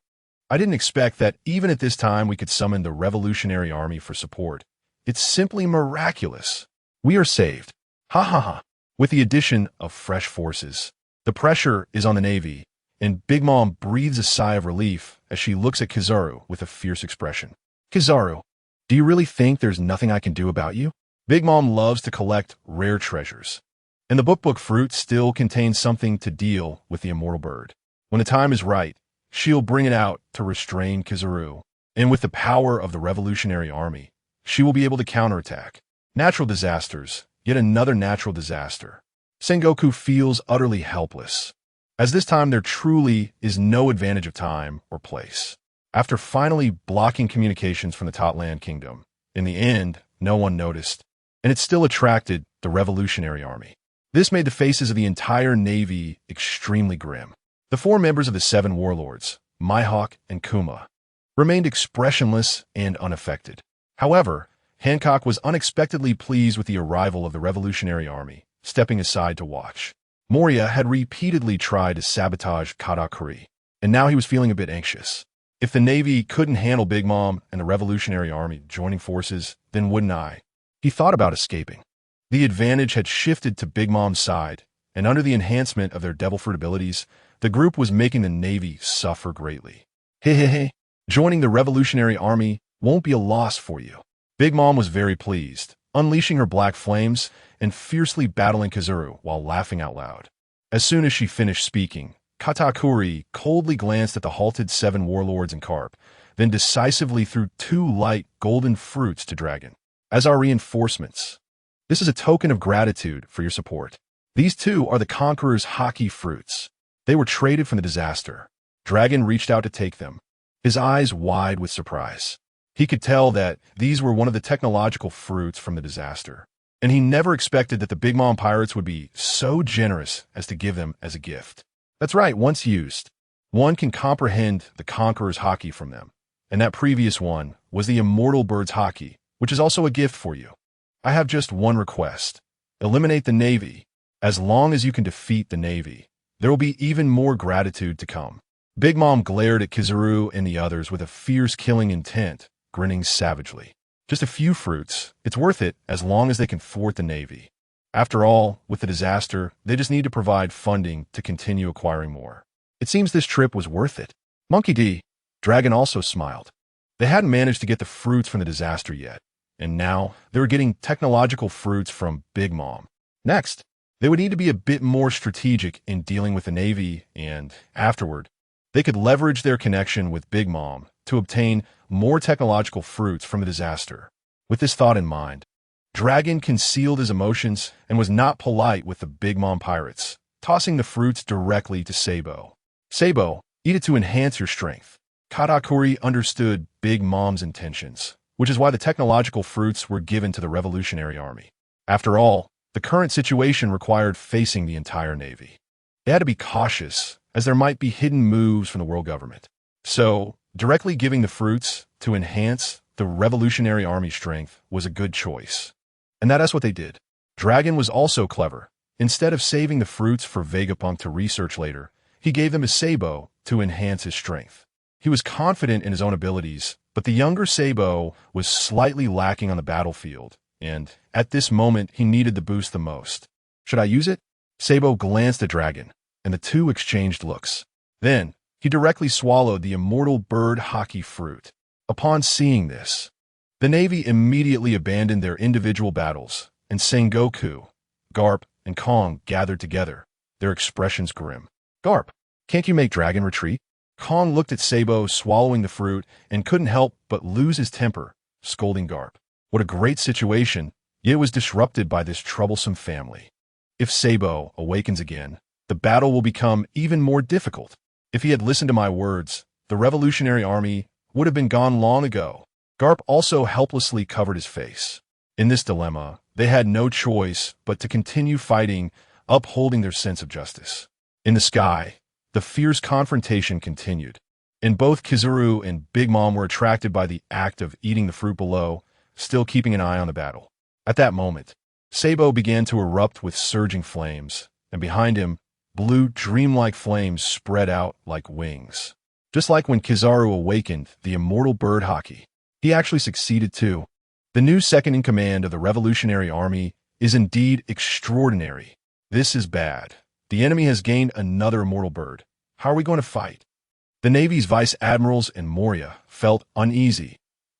I didn't expect that even at this time we could summon the Revolutionary Army for support. It's simply miraculous. We are saved. Ha ha ha. With the addition of fresh forces. The pressure is on the Navy, and Big Mom breathes a sigh of relief as she looks at Kizaru with a fierce expression. Kizaru, do you really think there's nothing I can do about you? Big Mom loves to collect rare treasures, and the book fruit still contains something to deal with the immortal bird. When the time is right, she'll bring it out to restrain Kizaru, and with the power of the Revolutionary Army, she will be able to counterattack. Natural disasters, yet another natural disaster. Sengoku feels utterly helpless, as this time there truly is no advantage of time or place. After finally blocking communications from the Totland Kingdom, in the end, no one noticed, and it still attracted the Revolutionary Army. This made the faces of the entire Navy extremely grim. The four members of the seven warlords, Mihawk and Kuma, remained expressionless and unaffected. However, Hancock was unexpectedly pleased with the arrival of the Revolutionary Army, stepping aside to watch. Moria had repeatedly tried to sabotage Katakuri, and now he was feeling a bit anxious. If the Navy couldn't handle Big Mom and the Revolutionary Army joining forces, then wouldn't I? He thought about escaping. The advantage had shifted to Big Mom's side, and under the enhancement of their devil fruit abilities, the group was making the Navy suffer greatly. Hehehe, joining the Revolutionary Army won't be a loss for you. Big Mom was very pleased, unleashing her black flames and fiercely battling Kizaru while laughing out loud. As soon as she finished speaking, Katakuri coldly glanced at the halted seven warlords and Carp, then decisively threw two light golden fruits to Dragon. As our reinforcements, this is a token of gratitude for your support. These two are the Conqueror's Haki fruits. They were traded from the disaster. Dragon reached out to take them, his eyes wide with surprise. He could tell that these were one of the technological fruits from the disaster, and he never expected that the Big Mom pirates would be so generous as to give them as a gift. That's right, once used, one can comprehend the Conqueror's Haki from them, and that previous one was the immortal bird's Haki, which is also a gift for you. I have just one request. Eliminate the Navy. As long as you can defeat the Navy, there will be even more gratitude to come. Big Mom glared at Kizaru and the others with a fierce killing intent, grinning savagely. Just a few fruits. It's worth it as long as they can thwart the Navy. After all, with the disaster, they just need to provide funding to continue acquiring more. It seems this trip was worth it. Monkey D. Dragon also smiled. They hadn't managed to get the fruits from the disaster yet, and now they were getting technological fruits from Big Mom. Next, they would need to be a bit more strategic in dealing with the Navy, and afterward, they could leverage their connection with Big Mom to obtain more technological fruits from the disaster. With this thought in mind, Dragon concealed his emotions and was not polite with the Big Mom pirates, tossing the fruits directly to Sabo. Sabo, eat it to enhance your strength. Katakuri understood Big Mom's intentions, which is why the technological fruits were given to the Revolutionary Army. After all, the current situation required facing the entire Navy. They had to be cautious, as there might be hidden moves from the world government. So, directly giving the fruits to enhance the Revolutionary Army strength was a good choice. And that is what they did. Dragon was also clever. Instead of saving the fruits for Vegapunk to research later, he gave them to Sabo to enhance his strength. He was confident in his own abilities, but the younger Sabo was slightly lacking on the battlefield, and at this moment he needed the boost the most. Should I use it? Sabo glanced at Dragon, and the two exchanged looks. Then, he directly swallowed the immortal bird Haki fruit. Upon seeing this, the Navy immediately abandoned their individual battles, and Sengoku, Garp, and Kong gathered together, their expressions grim. Garp, can't you make Dragon retreat? Kong looked at Sabo swallowing the fruit and couldn't help but lose his temper, scolding Garp. What a great situation, yet it was disrupted by this troublesome family. If Sabo awakens again, the battle will become even more difficult. If he had listened to my words, the Revolutionary Army would have been gone long ago. Garp also helplessly covered his face. In this dilemma, They had no choice but to continue fighting, upholding their sense of justice. In the sky, the fierce confrontation continued, and both Kizaru and Big Mom were attracted by the act of eating the fruit below, still keeping an eye on the battle. At that moment, Sabo began to erupt with surging flames, and behind him, blue, dreamlike flames spread out like wings. Just like when Kizaru awakened the immortal bird Haki. He actually succeeded too. The new second-in-command of the Revolutionary Army is indeed extraordinary. This is bad. The enemy has gained another immortal bird. How are we going to fight? The Navy's vice admirals and Moria felt uneasy,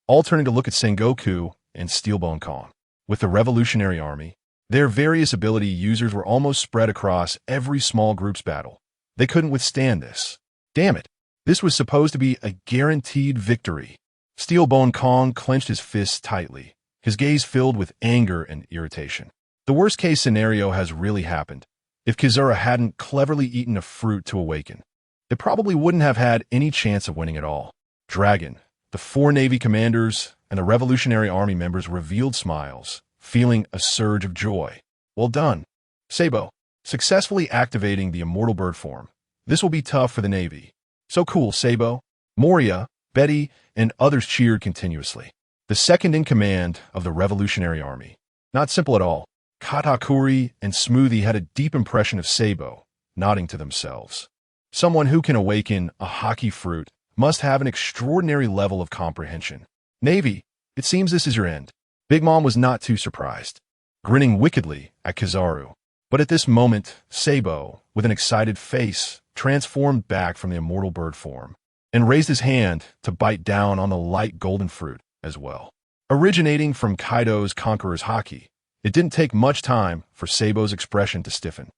all turning to look at Sengoku and Steelbone Kong. With the Revolutionary Army, their various ability users were almost spread across every small group's battle. They couldn't withstand this. Damn it. This was supposed to be a guaranteed victory. Steelbone Kong clenched his fists tightly, his gaze filled with anger and irritation. The worst-case scenario has really happened. If Kizura hadn't cleverly eaten a fruit to awaken, they probably wouldn't have had any chance of winning at all. Dragon, the 4 Navy commanders, and the Revolutionary Army members revealed smiles, feeling a surge of joy. Well done, Sabo, successfully activating the immortal bird form. This will be tough for the Navy. So cool, Sabo. Moria, Betty, and others cheered continuously. The second-in-command of the Revolutionary Army. Not simple at all. Katakuri and Smoothie had a deep impression of Sabo, nodding to themselves. Someone who can awaken a Haki fruit must have an extraordinary level of comprehension. Navy, it seems this is your end. Big Mom was not too surprised, grinning wickedly at Kizaru. But at this moment, Sabo, with an excited face, transformed back from the immortal bird form and raised his hand to bite down on the light golden fruit as well. Originating from Kaido's Conqueror's Haki, it didn't take much time for Sabo's expression to stiffen,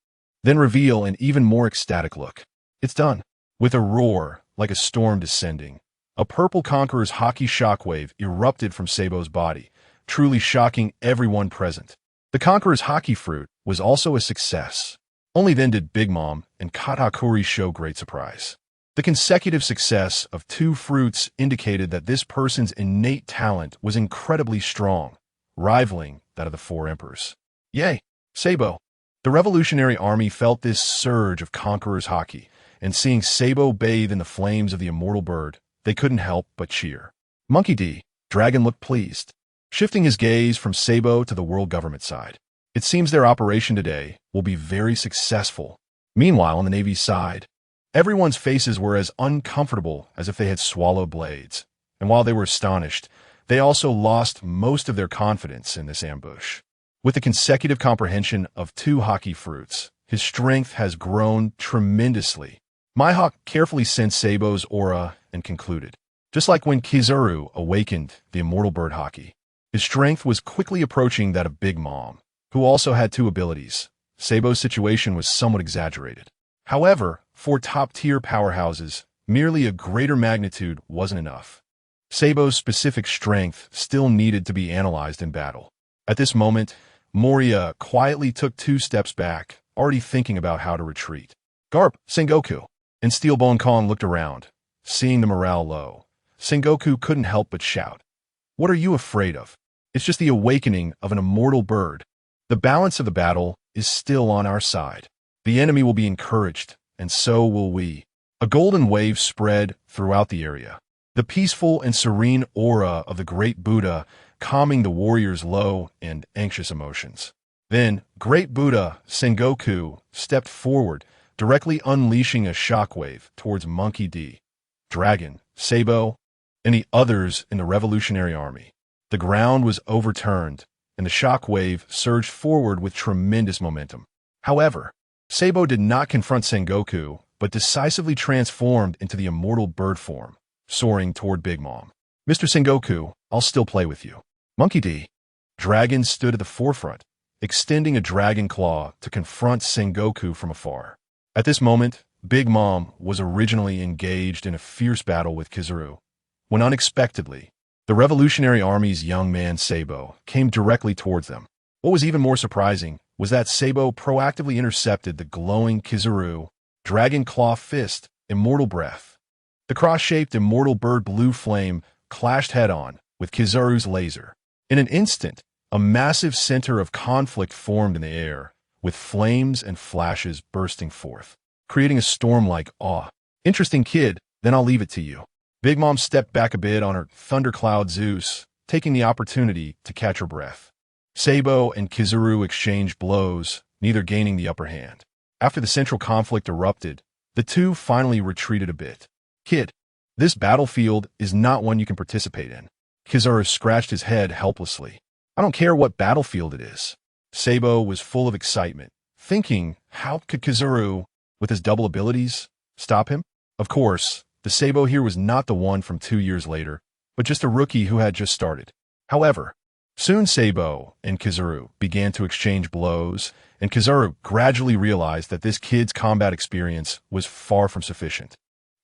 then reveal an even more ecstatic look. It's done. With a roar, like a storm descending, a purple Conqueror's Haki shockwave erupted from Sabo's body, truly shocking everyone present. The Conqueror's Haki fruit was also a success. Only then did Big Mom and Katakuri show great surprise. The consecutive success of 2 fruits indicated that this person's innate talent was incredibly strong, rivaling that of the 4 emperors. Yay, Sabo! The Revolutionary Army felt this surge of Conqueror's Haki, and seeing Sabo bathe in the flames of the immortal bird, they couldn't help but cheer. Monkey D. Dragon looked pleased, shifting his gaze from Sabo to the world government side. It seems their operation today will be very successful. Meanwhile, on the Navy's side, everyone's faces were as uncomfortable as if they had swallowed blades. And while they were astonished, they also lost most of their confidence in this ambush. With the consecutive comprehension of 2 Haki fruits, his strength has grown tremendously. Mihawk carefully sensed Sabo's aura and concluded. Just like when Kizaru awakened the immortal bird Haki, his strength was quickly approaching that of Big Mom, who also had 2 abilities. Sabo's situation was somewhat exaggerated. However, for top-tier powerhouses, merely a greater magnitude wasn't enough. Sabo's specific strength still needed to be analyzed in battle. At this moment, Moria quietly took 2 steps back, already thinking about how to retreat. Garp, Sengoku, and Steelbone Kong looked around. Seeing the morale low, Sengoku couldn't help but shout. What are you afraid of? It's just the awakening of an immortal bird. The balance of the battle is still on our side. The enemy will be encouraged, and so will we. A golden wave spread throughout the area. The peaceful and serene aura of the great Buddha calming the warriors' low and anxious emotions. Then, Great Buddha Sengoku stepped forward, directly unleashing a shockwave towards Monkey D, Dragon, Sabo, and the others in the Revolutionary Army. The ground was overturned, and the shockwave surged forward with tremendous momentum. However, Sabo did not confront Sengoku, but decisively transformed into the immortal bird form, soaring toward Big Mom. Mr. Sengoku, I'll still play with you. Monkey D. Dragon stood at the forefront, extending a dragon claw to confront Sengoku from afar. At this moment, Big Mom was originally engaged in a fierce battle with Kizaru, when unexpectedly, the Revolutionary Army's young man Sabo came directly towards them. What was even more surprising was that Sabo proactively intercepted the glowing Kizaru, Dragon Claw Fist, Immortal Breath. The cross-shaped immortal bird blue flame clashed head-on with Kizaru's laser. In an instant, A massive center of conflict formed in the air, with flames and flashes bursting forth, creating a storm like awe. Interesting kid, then I'll leave it to you. Big Mom stepped back a bit on her thundercloud Zeus, taking the opportunity to catch her breath. Sabo and Kizaru exchanged blows, neither gaining the upper hand. After the central conflict erupted, the two finally retreated a bit. Kid, this battlefield is not one you can participate in. Kizaru scratched his head helplessly. I don't care what battlefield it is. Sabo was full of excitement, thinking, how could Kizaru, with his double abilities, stop him? Of course, the Sabo here was not the one from 2 years later, but just a rookie who had just started. However, soon Sabo and Kizaru began to exchange blows, and Kizaru gradually realized that this kid's combat experience was far from sufficient,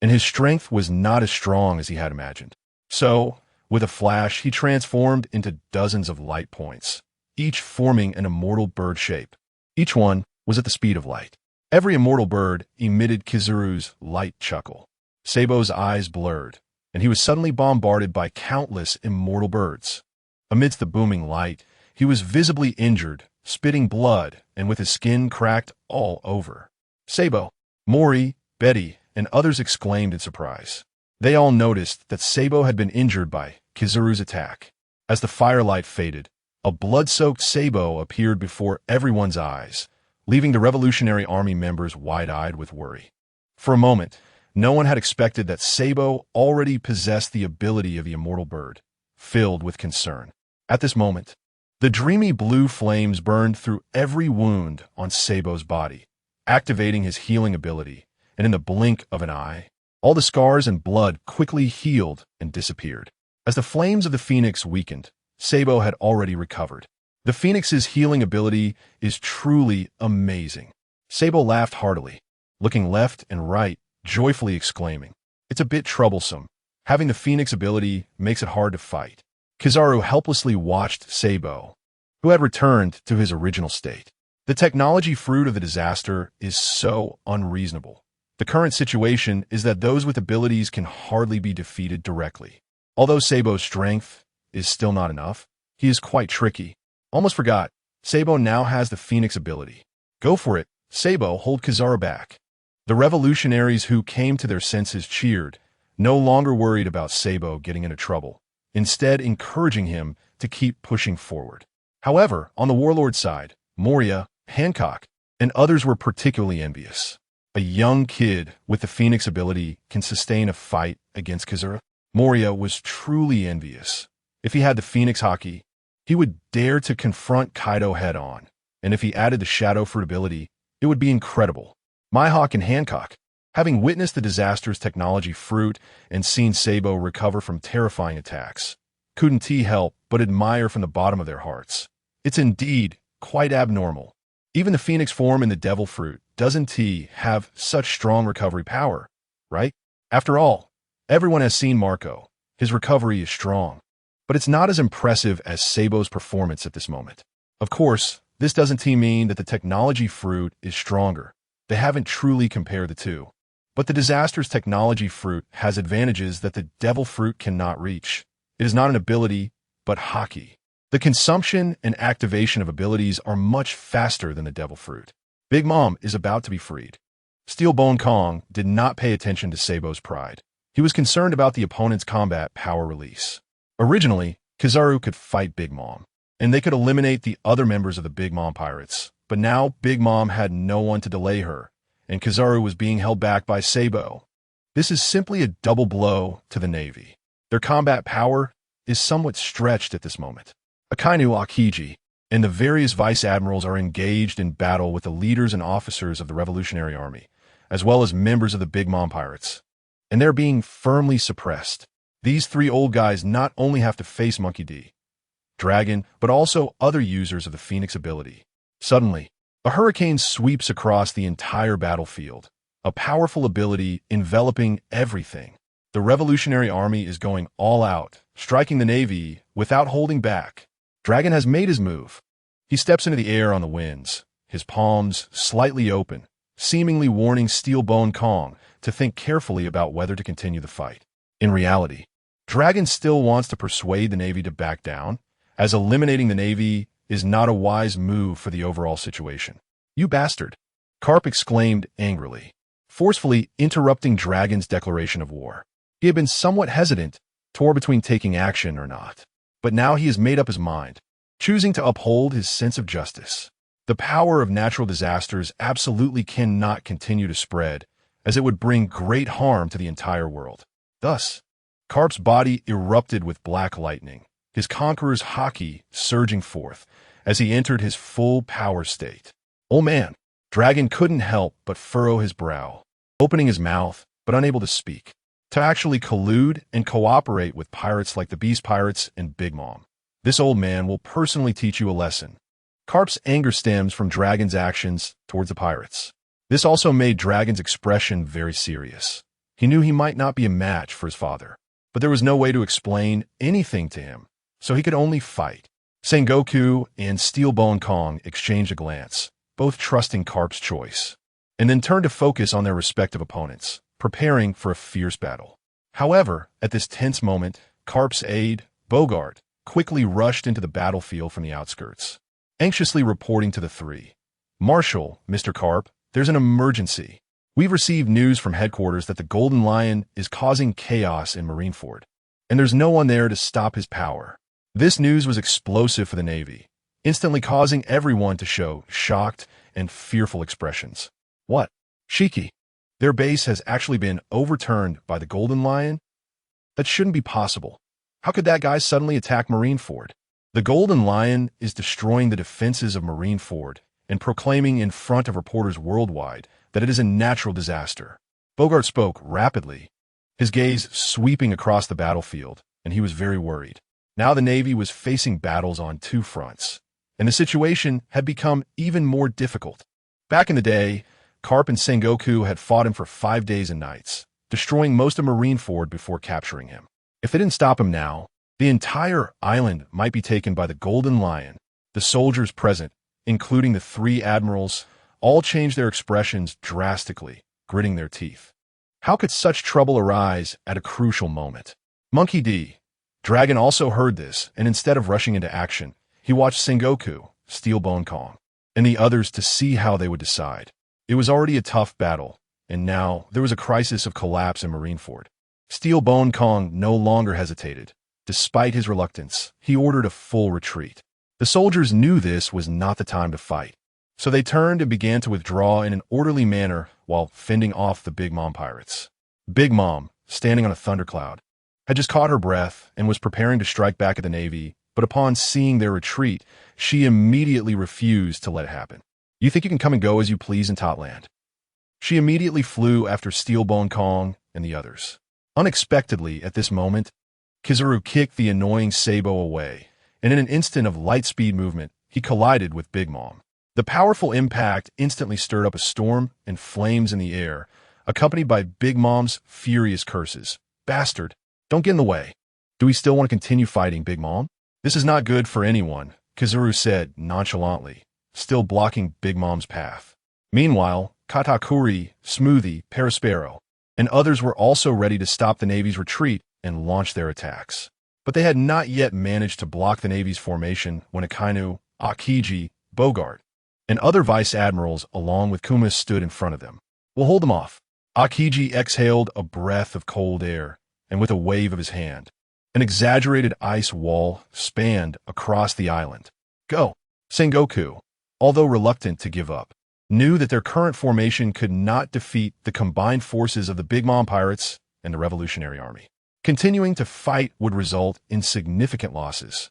and his strength was not as strong as he had imagined. So, with a flash, he transformed into dozens of light points, each forming an immortal bird shape. Each one was at the speed of light. Every immortal bird emitted Kizaru's light chuckle. Sabo's eyes blurred, and he was suddenly bombarded by countless immortal birds. Amidst the booming light, he was visibly injured, spitting blood, and with his skin cracked all over. Sabo, Mori, Betty, and others exclaimed in surprise. They all noticed that Sabo had been injured by Kizaru's attack. As the firelight faded, a blood-soaked Sabo appeared before everyone's eyes, leaving the Revolutionary Army members wide-eyed with worry. For a moment, no one had expected that Sabo already possessed the ability of the immortal bird, filled with concern. At this moment, the dreamy blue flames burned through every wound on Sabo's body, activating his healing ability, and in the blink of an eye, all the scars and blood quickly healed and disappeared. As the flames of the Phoenix weakened, Sabo had already recovered. The Phoenix's healing ability is truly amazing. Sabo laughed heartily, looking left and right, joyfully exclaiming, "It's a bit troublesome. Having the Phoenix ability makes it hard to fight." Kizaru helplessly watched Sabo, who had returned to his original state. The technology fruit of the disaster is so unreasonable. The current situation is that those with abilities can hardly be defeated directly. Although Sabo's strength is still not enough, he is quite tricky. Almost forgot, Sabo now has the Phoenix ability. Go for it, Sabo, hold Kizaru back. The revolutionaries who came to their senses cheered, no longer worried about Sabo getting into trouble, instead encouraging him to keep pushing forward. However, on the warlord side, Moria, Hancock, and others were particularly envious. A young kid with the Phoenix ability can sustain a fight against Kizaru. Moria was truly envious. If he had the Phoenix Haki, he would dare to confront Kaido head-on, and if he added the Shadow Fruit ability, it would be incredible. Mihawk and Hancock, having witnessed the disaster's technology fruit and seen Sabo recover from terrifying attacks, couldn't help but admire from the bottom of their hearts. It's indeed quite abnormal. Even the Phoenix form in the Devil Fruit doesn't have such strong recovery power, right? After all, everyone has seen Marco. His recovery is strong, but it's not as impressive as Sabo's performance at this moment. Of course, this doesn't mean that the technology fruit is stronger. They haven't truly compared the two. But the disaster's technology fruit has advantages that the Devil Fruit cannot reach. It is not an ability, but Haki. The consumption and activation of abilities are much faster than the Devil Fruit. Big Mom is about to be freed. Steel Bone Kong did not pay attention to Sabo's pride. He was concerned about the opponent's combat power release. Originally, Kizaru could fight Big Mom, and they could eliminate the other members of the Big Mom Pirates. But now Big Mom had no one to delay her, and Kizaru was being held back by Sabo. This is simply a double blow to the Navy. Their combat power is somewhat stretched at this moment. Akainu Akiji and the various vice admirals are engaged in battle with the leaders and officers of the Revolutionary Army, as well as members of the Big Mom Pirates, and they're being firmly suppressed. These three old guys not only have to face Monkey D, Dragon, but also other users of the Phoenix ability. Suddenly, a hurricane sweeps across the entire battlefield, a powerful ability enveloping everything. The Revolutionary Army is going all out, striking the Navy without holding back. Dragon has made his move. He steps into the air on the winds, his palms slightly open, seemingly warning Steel Bone Kong to think carefully about whether to continue the fight. In reality, Dragon still wants to persuade the Navy to back down, as eliminating the Navy is not a wise move for the overall situation. You bastard! Karp exclaimed angrily, forcefully interrupting Dragon's declaration of war. He had been somewhat hesitant, torn between taking action or not. But now he has made up his mind, choosing to uphold his sense of justice. The power of natural disasters absolutely cannot continue to spread, as it would bring great harm to the entire world. Thus, Karp's body erupted with black lightning, his conqueror's Haki surging forth as he entered his full power state. Oh man! Dragon couldn't help but furrow his brow, opening his mouth, but unable to speak. To actually collude and cooperate with pirates like the Beast Pirates and Big Mom. This old man will personally teach you a lesson. Karp's anger stems from Dragon's actions towards the pirates. This also made Dragon's expression very serious. He knew he might not be a match for his father, but there was no way to explain anything to him, so he could only fight. Sengoku and Steelbone Kong exchanged a glance, both trusting Karp's choice, and then turned to focus on their respective opponents, preparing for a fierce battle. However, at this tense moment, Karp's aide, Bogart, quickly rushed into the battlefield from the outskirts, anxiously reporting to the three. Marshal, Mr. Karp, there's an emergency. We've received news from headquarters that the Golden Lion is causing chaos in Marineford, and there's no one there to stop his power. This news was explosive for the Navy, instantly causing everyone to show shocked and fearful expressions. What? Shiki? Their base has actually been overturned by the Golden Lion? That shouldn't be possible. How could that guy suddenly attack Marineford? The Golden Lion is destroying the defenses of Marineford and proclaiming in front of reporters worldwide that it is a natural disaster. Bogart spoke rapidly, his gaze sweeping across the battlefield, and he was very worried. Now the Navy was facing battles on two fronts, and the situation had become even more difficult. Back in the day, Karp and Sengoku had fought him for 5 days and nights, destroying most of Marineford before capturing him. If they didn't stop him now, the entire island might be taken by the Golden Lion. The soldiers present, including the three admirals, all changed their expressions drastically, gritting their teeth. How could such trouble arise at a crucial moment? Monkey D. Dragon also heard this, and instead of rushing into action, he watched Sengoku, Steelbone Kong, and the others to see how they would decide. It was already a tough battle, and now there was a crisis of collapse in Marineford. Steelbone Kong no longer hesitated. Despite his reluctance, he ordered a full retreat. The soldiers knew this was not the time to fight, so they turned and began to withdraw in an orderly manner while fending off the Big Mom pirates. Big Mom, standing on a thundercloud, had just caught her breath and was preparing to strike back at the Navy, but upon seeing their retreat, she immediately refused to let it happen. You think you can come and go as you please in Totland? She immediately flew after Steelbone Kong and the others. Unexpectedly, at this moment, Kizaru kicked the annoying Sabo away, and in an instant of light-speed movement, he collided with Big Mom. The powerful impact instantly stirred up a storm and flames in the air, accompanied by Big Mom's furious curses. Bastard, don't get in the way. Do we still want to continue fighting, Big Mom? This is not good for anyone, Kizaru said nonchalantly, still blocking Big Mom's path. Meanwhile, Katakuri, Smoothie, Perispero, and others were also ready to stop the Navy's retreat and launch their attacks. But they had not yet managed to block the Navy's formation when Akainu, Akiji, Bogart, and other vice admirals along with Kumas stood in front of them. We'll hold them off. Akiji exhaled a breath of cold air, and with a wave of his hand, an exaggerated ice wall spanned across the island. Go! Sengoku, although reluctant to give up, knew that their current formation could not defeat the combined forces of the Big Mom pirates and the Revolutionary Army. Continuing to fight would result in significant losses.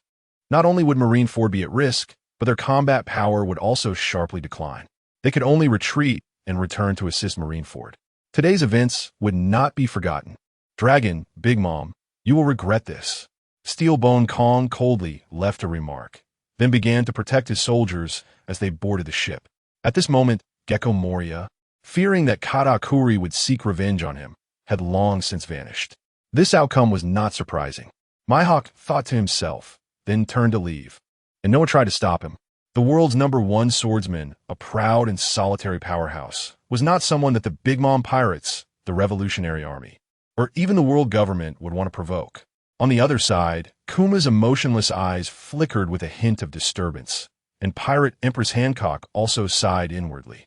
Not only would Marineford be at risk, but their combat power would also sharply decline. They could only retreat and return to assist Marineford. Today's events would not be forgotten. Dragon, Big Mom, you will regret this. Steelbone Kong coldly left a remark, then began to protect his soldiers as they boarded the ship. At this moment, Gecko Moria, fearing that Katakuri would seek revenge on him, had long since vanished. This outcome was not surprising. Mihawk thought to himself, then turned to leave, and no one tried to stop him. The world's #1 swordsman, a proud and solitary powerhouse, was not someone that the Big Mom pirates, the Revolutionary Army, or even the world government would want to provoke. On the other side, Kuma's emotionless eyes flickered with a hint of disturbance, and Pirate Empress Hancock also sighed inwardly.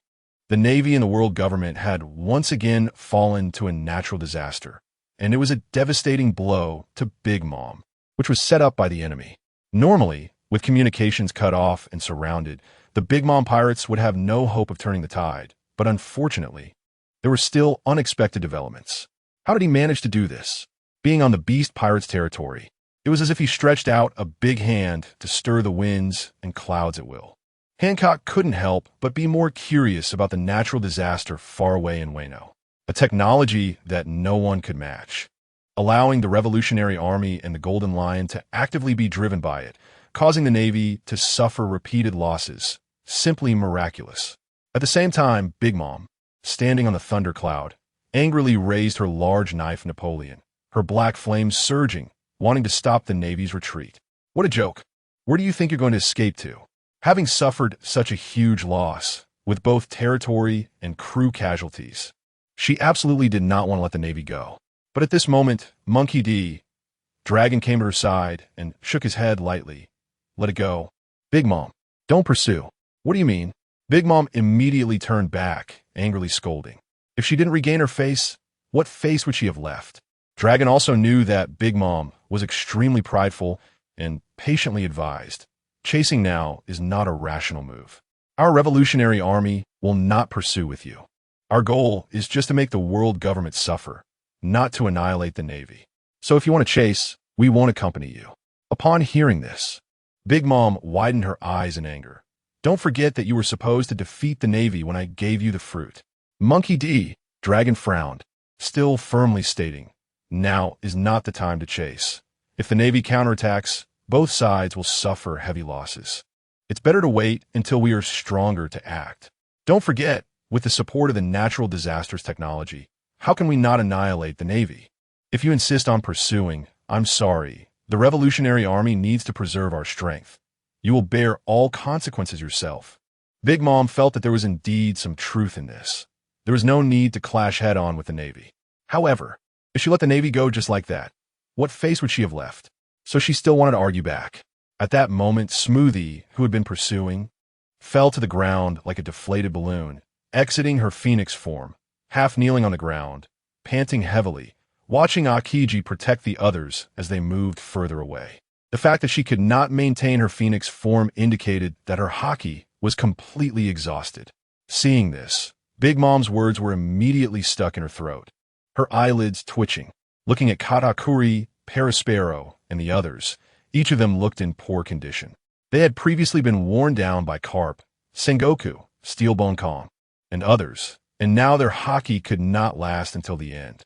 The Navy and the world government had once again fallen to a natural disaster, and it was a devastating blow to Big Mom, which was set up by the enemy. Normally, with communications cut off and surrounded, the Big Mom pirates would have no hope of turning the tide, but unfortunately, there were still unexpected developments. How did he manage to do this? Being on the Beast Pirates' territory, it was as if he stretched out a big hand to stir the winds and clouds at will. Hancock couldn't help but be more curious about the natural disaster far away in Wano, a technology that no one could match. Allowing the Revolutionary Army and the Golden Lion to actively be driven by it, causing the Navy to suffer repeated losses, simply miraculous. At the same time, Big Mom, standing on the thundercloud, angrily raised her large knife Napoleon, her black flames surging, wanting to stop the Navy's retreat. What a joke. Where do you think you're going to escape to? Having suffered such a huge loss, with both territory and crew casualties, she absolutely did not want to let the Navy go. But at this moment, Monkey D. Dragon came to her side and shook his head lightly. Let it go. Big Mom, don't pursue. What do you mean? Big Mom immediately turned back, angrily scolding. If she didn't regain her face, what face would she have left? Dragon also knew that Big Mom was extremely prideful and patiently advised. Chasing now is not a rational move. Our Revolutionary Army will not pursue with you. Our goal is just to make the world government suffer, not to annihilate the Navy. So if you want to chase, we won't accompany you. Upon hearing this, Big Mom widened her eyes in anger. Don't forget that you were supposed to defeat the Navy when I gave you the fruit. Monkey D. Dragon frowned, still firmly stating, now is not the time to chase. If the Navy counterattacks, both sides will suffer heavy losses. It's better to wait until we are stronger to act. Don't forget, with the support of the natural disasters technology, how can we not annihilate the Navy? If you insist on pursuing, I'm sorry. The Revolutionary Army needs to preserve our strength. You will bear all consequences yourself. Big Mom felt that there was indeed some truth in this. There was no need to clash head-on with the Navy. However, if she let the Navy go just like that, what face would she have left? So she still wanted to argue back. At that moment, Smoothie, who had been pursuing, fell to the ground like a deflated balloon, exiting her phoenix form, half kneeling on the ground, panting heavily, watching Akiji protect the others as they moved further away. The fact that she could not maintain her phoenix form indicated that her Haki was completely exhausted. Seeing this, Big Mom's words were immediately stuck in her throat, her eyelids twitching. Looking at Katakuri, Perispero, and the others, each of them looked in poor condition. They had previously been worn down by Carp, Sengoku, Steelbone Kong, and others, and now their Haki could not last until the end.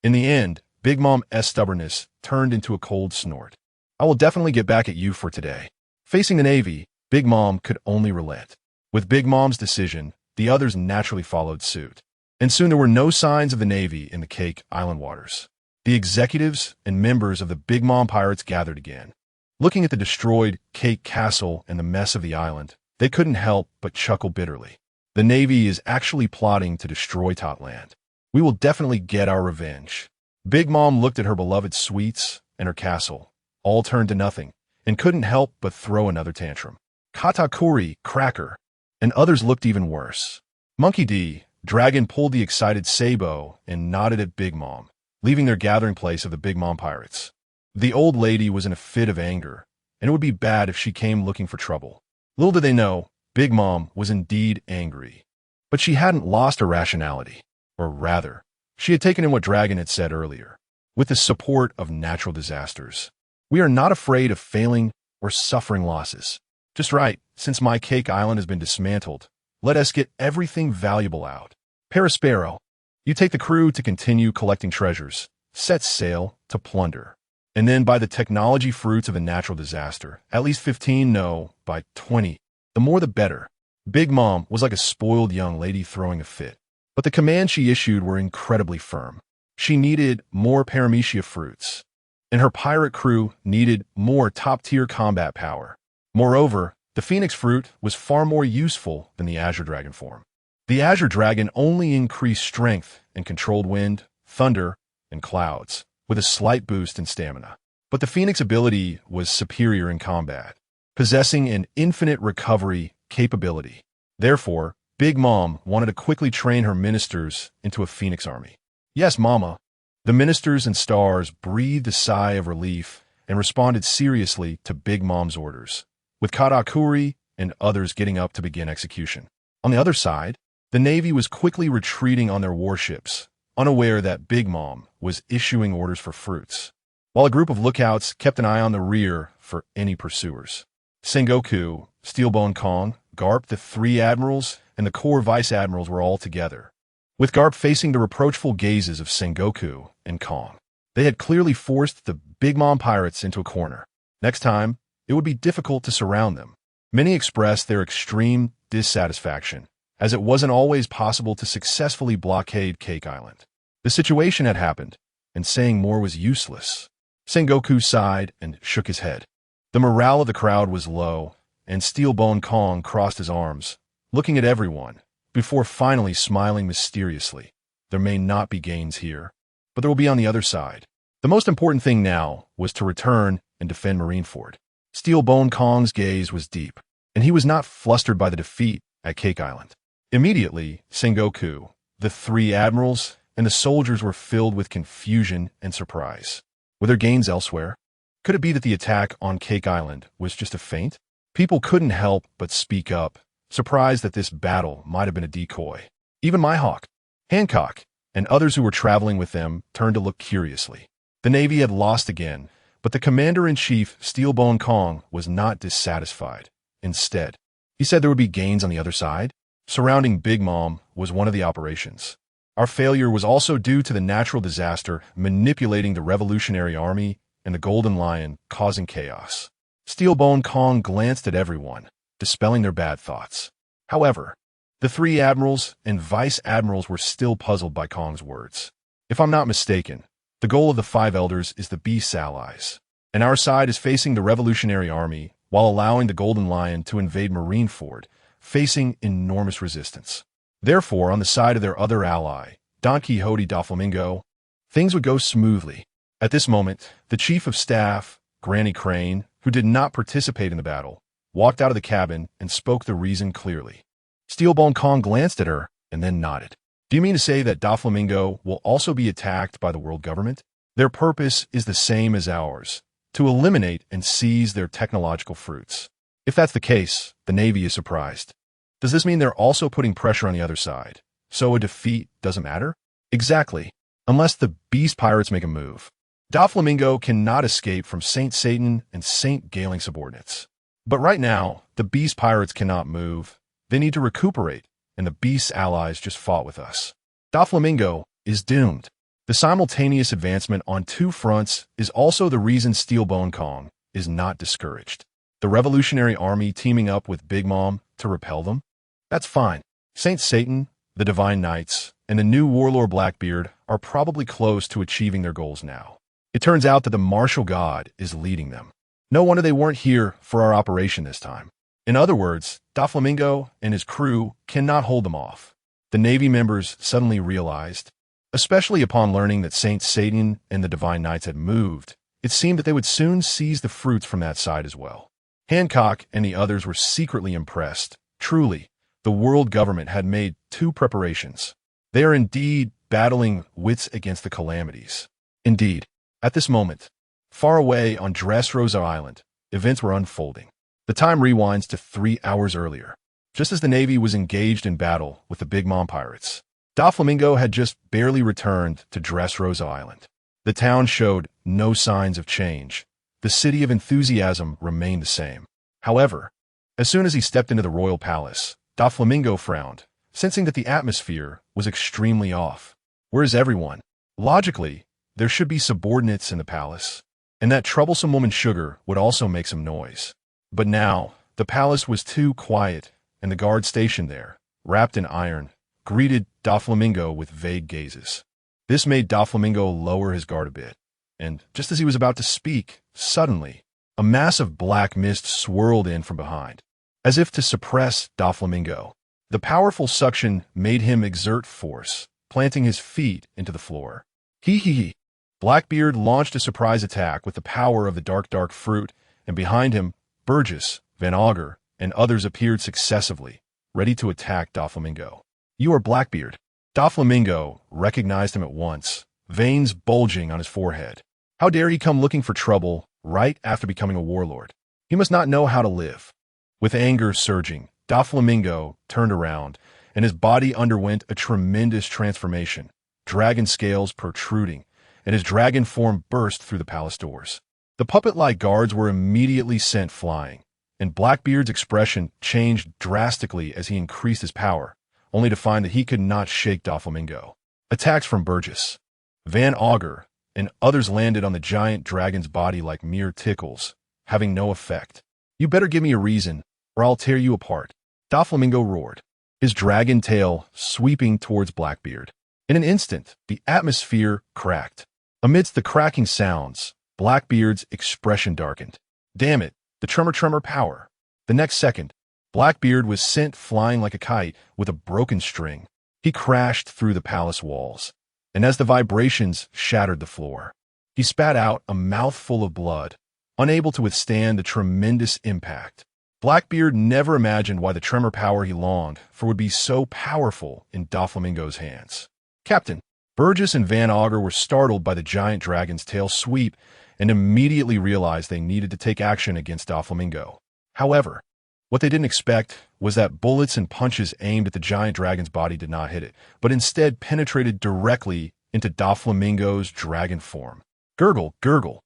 In the end, Big Mom's stubbornness turned into a cold snort. I will definitely get back at you for today. Facing the Navy, Big Mom could only relent. With Big Mom's decision, the others naturally followed suit. And soon there were no signs of the Navy in the Cake Island waters. The executives and members of the Big Mom pirates gathered again. Looking at the destroyed Cake Castle and the mess of the island, they couldn't help but chuckle bitterly. The Navy is actually plotting to destroy Totland. We will definitely get our revenge. Big Mom looked at her beloved sweets and her castle, all turned to nothing, and couldn't help but throw another tantrum. Katakuri, Cracker, and others looked even worse. Monkey D. Dragon pulled the excited Sabo and nodded at Big Mom, leaving their gathering place of the Big Mom pirates. The old lady was in a fit of anger, and it would be bad if she came looking for trouble. Little did they know, Big Mom was indeed angry. But she hadn't lost her rationality, or rather, she had taken in what Dragon had said earlier. With the support of natural disasters, we are not afraid of failing or suffering losses. Just right, since my Cake Island has been dismantled, let us get everything valuable out. Perispero, you take the crew to continue collecting treasures, set sail to plunder, and then by the technology fruits of a natural disaster, at least 15, no, by 20, the more the better. Big Mom was like a spoiled young lady throwing a fit, but the commands she issued were incredibly firm. She needed more paramecia fruits, and her pirate crew needed more top-tier combat power. Moreover, the Phoenix fruit was far more useful than the Azure Dragon form. The Azure Dragon only increased strength and controlled wind, thunder, and clouds, with a slight boost in stamina. But the Phoenix ability was superior in combat, possessing an infinite recovery capability. Therefore, Big Mom wanted to quickly train her ministers into a Phoenix army. Yes, Mama. The ministers and stars breathed a sigh of relief and responded seriously to Big Mom's orders, with Katakuri and others getting up to begin execution. On the other side, the Navy was quickly retreating on their warships, unaware that Big Mom was issuing orders for fruits, while a group of lookouts kept an eye on the rear for any pursuers. Sengoku, Steelbone Kong, Garp, the three admirals, and the core vice-admirals were all together, with Garp facing the reproachful gazes of Sengoku and Kong. They had clearly forced the Big Mom pirates into a corner. Next time, it would be difficult to surround them. Many expressed their extreme dissatisfaction, as it wasn't always possible to successfully blockade Cake Island. The situation had happened, and saying more was useless. Sengoku sighed and shook his head. The morale of the crowd was low, and Steelbone Kong crossed his arms, looking at everyone, before finally smiling mysteriously. There may not be gains here, but there will be on the other side. The most important thing now was to return and defend Marineford. Steelbone Kong's gaze was deep, and he was not flustered by the defeat at Cake Island. Immediately, Sengoku, the three admirals, and the soldiers were filled with confusion and surprise. Were there gains elsewhere? Could it be that the attack on Cake Island was just a feint? People couldn't help but speak up, surprised that this battle might have been a decoy. Even Mihawk, Hancock, and others who were traveling with them turned to look curiously. The Navy had lost again, but the Commander-in-Chief, Steelbone Kong, was not dissatisfied. Instead, he said there would be gains on the other side. Surrounding Big Mom was one of the operations. Our failure was also due to the natural disaster manipulating the Revolutionary Army and the Golden Lion, causing chaos. Steelbone Kong glanced at everyone, dispelling their bad thoughts. However, the three admirals and vice-admirals were still puzzled by Kong's words. If I'm not mistaken, the goal of the five elders is the Beast's allies, and our side is facing the Revolutionary Army while allowing the Golden Lion to invade Marineford, facing enormous resistance. Therefore, on the side of their other ally, Don Quixote Doflamingo, things would go smoothly. At this moment, the Chief of Staff, Granny Crane, who did not participate in the battle, walked out of the cabin and spoke the reason clearly. Steelbone Kong glanced at her and then nodded. Do you mean to say that Doflamingo will also be attacked by the world government? Their purpose is the same as ours, to eliminate and seize their technological fruits. If that's the case, the Navy is surprised. Does this mean they're also putting pressure on the other side, so a defeat doesn't matter? Exactly, unless the Beast Pirates make a move. Doflamingo cannot escape from Saint Satan and Saint Gailing subordinates. But right now, the Beast Pirates cannot move. They need to recuperate, and the Beast's allies just fought with us. Doflamingo is doomed. The simultaneous advancement on two fronts is also the reason Steelbone Kong is not discouraged. The Revolutionary Army teaming up with Big Mom to repel them? That's fine. Saint Satan, the Divine Knights, and the new Warlord Blackbeard are probably close to achieving their goals now. It turns out that the martial god is leading them. No wonder they weren't here for our operation this time. In other words, Doflamingo and his crew cannot hold them off. The Navy members suddenly realized, especially upon learning that Saint Satan and the Divine Knights had moved, it seemed that they would soon seize the fruits from that side as well. Hancock and the others were secretly impressed. Truly, the world government had made two preparations. They are indeed battling wits against the calamities. Indeed, at this moment, far away on Dressrosa Island, events were unfolding. The time rewinds to 3 hours earlier. Just as the Navy was engaged in battle with the Big Mom pirates, Doflamingo had just barely returned to Dressrosa Island. The town showed no signs of change. The city of enthusiasm remained the same. However, as soon as he stepped into the royal palace, Doflamingo frowned, sensing that the atmosphere was extremely off. Where is everyone? Logically, there should be subordinates in the palace, and that troublesome woman Sugar would also make some noise. But now, the palace was too quiet, and the guard stationed there, wrapped in iron, greeted Doflamingo with vague gazes. This made Doflamingo lower his guard a bit, and just as he was about to speak, suddenly, a mass of black mist swirled in from behind. As if to suppress Doflamingo, the powerful suction made him exert force, planting his feet into the floor. Hee. Blackbeard launched a surprise attack with the power of the dark fruit, and behind him, Burgess, Van Augur, and others appeared successively, ready to attack Doflamingo. "You are Blackbeard." Doflamingo recognized him at once, veins bulging on his forehead. How dare he come looking for trouble right after becoming a warlord? He must not know how to live. With anger surging, Doflamingo turned around, and his body underwent a tremendous transformation, dragon scales protruding, and his dragon form burst through the palace doors. The puppet-like guards were immediately sent flying, and Blackbeard's expression changed drastically as he increased his power, only to find that he could not shake Doflamingo. Attacks from Burgess, Van Augur, and others landed on the giant dragon's body like mere tickles, having no effect. "You better give me a reason, or I'll tear you apart," Doflamingo roared, his dragon tail sweeping towards Blackbeard. In an instant, the atmosphere cracked. Amidst the cracking sounds, Blackbeard's expression darkened. Damn it, the tremor power. The next second, Blackbeard was sent flying like a kite with a broken string. He crashed through the palace walls, and as the vibrations shattered the floor, he spat out a mouthful of blood, unable to withstand the tremendous impact. Blackbeard never imagined why the tremor power he longed for would be so powerful in Doflamingo's hands. "Captain!" Burgess and Van Augur were startled by the giant dragon's tail sweep and immediately realized they needed to take action against Doflamingo. However, what they didn't expect was that bullets and punches aimed at the giant dragon's body did not hit it, but instead penetrated directly into Doflamingo's dragon form. Gurgle, gurgle.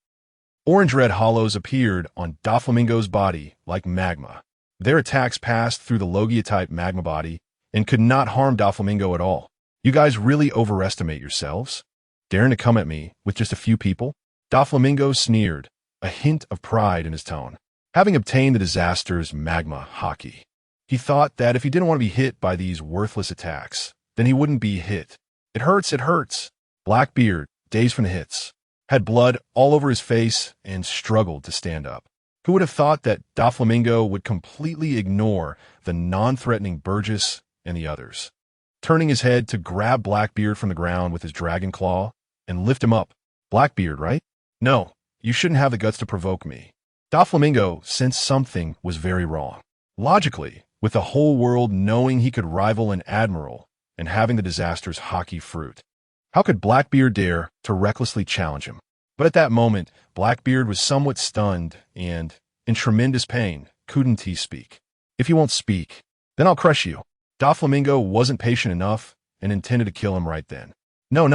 Orange-red hollows appeared on Doflamingo's body like magma. Their attacks passed through the Logia-type magma body and could not harm Doflamingo at all. "You guys really overestimate yourselves? Daring to come at me with just a few people?" Doflamingo sneered, a hint of pride in his tone. Having obtained the disaster's magma Haki, he thought that if he didn't want to be hit by these worthless attacks, then he wouldn't be hit. It hurts. Blackbeard, dazed from the hits, had blood all over his face and struggled to stand up. Who would have thought that Doflamingo would completely ignore the non-threatening Burgess and the others? Turning his head to grab Blackbeard from the ground with his dragon claw and lift him up. "Blackbeard, right? No, you shouldn't have the guts to provoke me." Doflamingo sensed something was very wrong. Logically, with the whole world knowing he could rival an admiral and having the disaster's Haki fruit, how could Blackbeard dare to recklessly challenge him? But at that moment, Blackbeard was somewhat stunned and, in tremendous pain, couldn't he speak. "If you won't speak, then I'll crush you." Doflamingo wasn't patient enough and intended to kill him right then. No.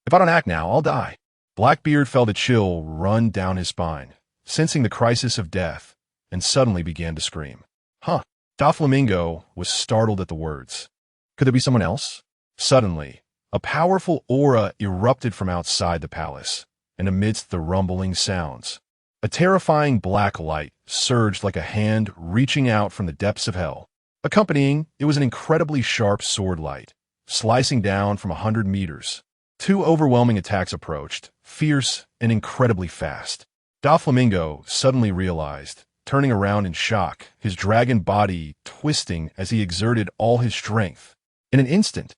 If I don't act now, I'll die." Blackbeard felt a chill run down his spine, sensing the crisis of death, and suddenly began to scream. "Huh." Doflamingo was startled at the words. Could there be someone else? Suddenly, a powerful aura erupted from outside the palace, and amidst the rumbling sounds, a terrifying black light surged like a hand reaching out from the depths of hell. Accompanying, it was an incredibly sharp sword light, slicing down from 100 meters. Two overwhelming attacks approached, fierce and incredibly fast. Doflamingo suddenly realized, turning around in shock, his dragon body twisting as he exerted all his strength. In an instant,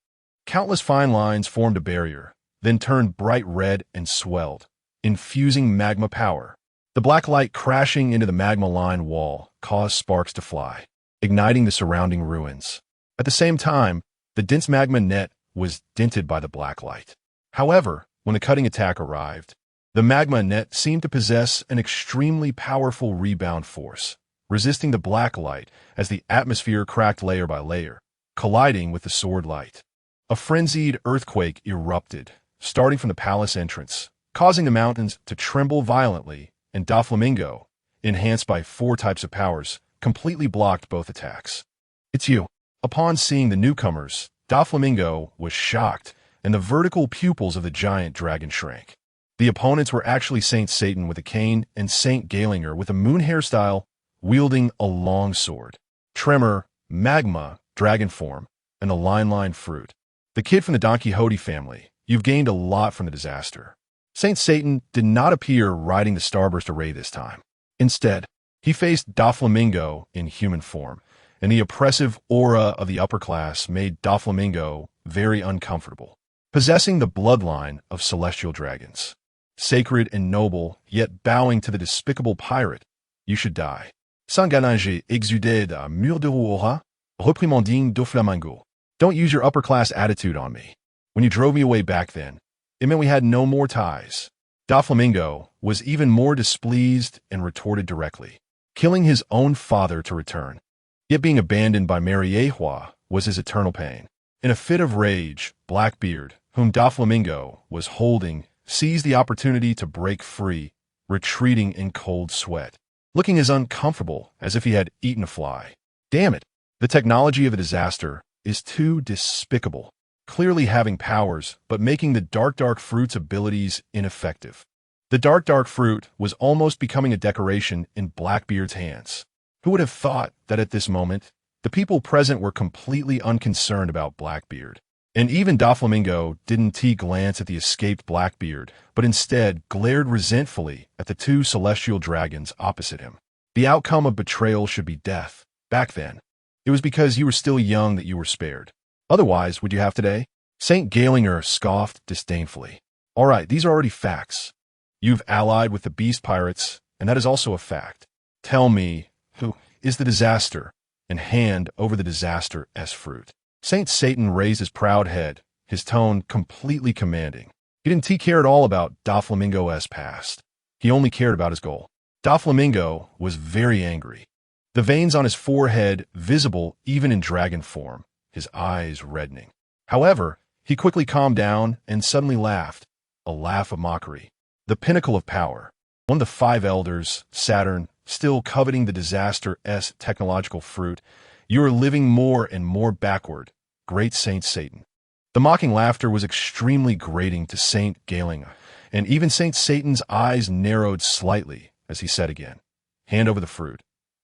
countless fine lines formed a barrier, then turned bright red and swelled, infusing magma power. The black light crashing into the magma line wall caused sparks to fly, igniting the surrounding ruins. At the same time, the dense magma net was dented by the black light. However, when the cutting attack arrived, the magma net seemed to possess an extremely powerful rebound force, resisting the black light as the atmosphere cracked layer by layer, colliding with the sword light. A frenzied earthquake erupted, starting from the palace entrance, causing the mountains to tremble violently, and Doflamingo, enhanced by 4 types of powers, completely blocked both attacks. "It's you." Upon seeing the newcomers, Doflamingo was shocked, and the vertical pupils of the giant dragon shrank. The opponents were actually Saint Satan with a cane and Saint Galinger with a moon hairstyle, wielding a long sword. Tremor, magma, dragon form, and the line fruit. The kid from the Don Quixote family, you've gained a lot from the disaster. Saint Satan did not appear riding the starburst array this time. Instead, he faced Doflamingo in human form, and the oppressive aura of the upper class made Doflamingo very uncomfortable. Possessing the bloodline of celestial dragons, sacred and noble, yet bowing to the despicable pirate. You should die. Sanganage exuded à mur de aura, reprimanding do flamingo. Don't use your upper-class attitude on me. When you drove me away back then, it meant we had no more ties. Doflamingo was even more displeased and retorted directly, killing his own father to return. Yet being abandoned by Mariehua was his eternal pain. In a fit of rage, Blackbeard, whom Doflamingo was holding, seized the opportunity to break free, retreating in cold sweat, looking as uncomfortable as if he had eaten a fly. Damn it! The technology of the disaster is too despicable, clearly having powers, but making the dark fruit's abilities ineffective. The dark fruit was almost becoming a decoration in Blackbeard's hands. Who would have thought that at this moment, the people present were completely unconcerned about Blackbeard? And even Doflamingo didn't glance at the escaped Blackbeard, but instead glared resentfully at the two celestial dragons opposite him. The outcome of betrayal should be death. Back then, it was because you were still young that you were spared. Otherwise, would you have today? St. Galinger scoffed disdainfully. All right, these are already facts. You've allied with the beast pirates, and that is also a fact. Tell me, who is the disaster, and hand over the disaster's fruit. Saint Satan raised his proud head, his tone completely commanding. He didn't care at all about Doflamingo's past. He only cared about his goal. Doflamingo was very angry. The veins on his forehead visible even in dragon form, his eyes reddening. However, he quickly calmed down and suddenly laughed, a laugh of mockery. The pinnacle of power, one of the five elders, Saturn, still coveting the disaster's technological fruit, you are living more and more backward, great Saint Satan. The mocking laughter was extremely grating to Saint Galinger, and even Saint Satan's eyes narrowed slightly as he said again, hand over the fruit.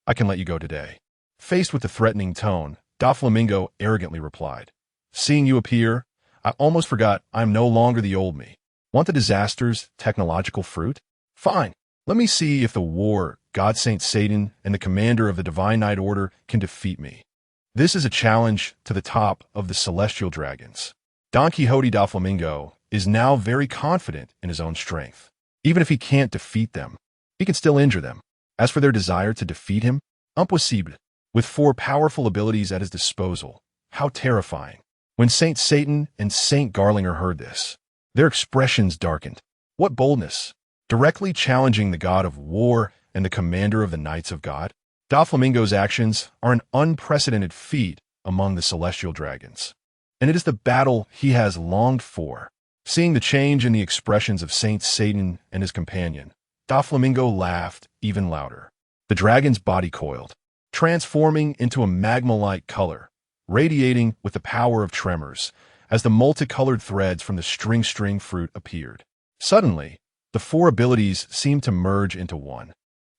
I can let you go today. Faced with the threatening tone, Doflamingo arrogantly replied, seeing you appear, I almost forgot I'm no longer the old me. Want the disaster's technological fruit? Fine. Let me see if the war, God Saint Satan, and the commander of the Divine Night Order can defeat me. This is a challenge to the top of the celestial dragons. Don Quixote Doflamingo is now very confident in his own strength. Even if he can't defeat them, he can still injure them. As for their desire to defeat him, impossible. With 4 powerful abilities at his disposal, how terrifying. When Saint Satan and Saint Garlinger heard this, their expressions darkened. What boldness! Directly challenging the god of war and the commander of the Knights of God, Doflamingo's actions are an unprecedented feat among the celestial dragons. And it is the battle he has longed for. Seeing the change in the expressions of Saint Satan and his companion, Doflamingo laughed even louder. The dragon's body coiled, transforming into a magma-like color, radiating with the power of tremors, as the multicolored threads from the string fruit appeared. Suddenly, the 4 abilities seemed to merge into one,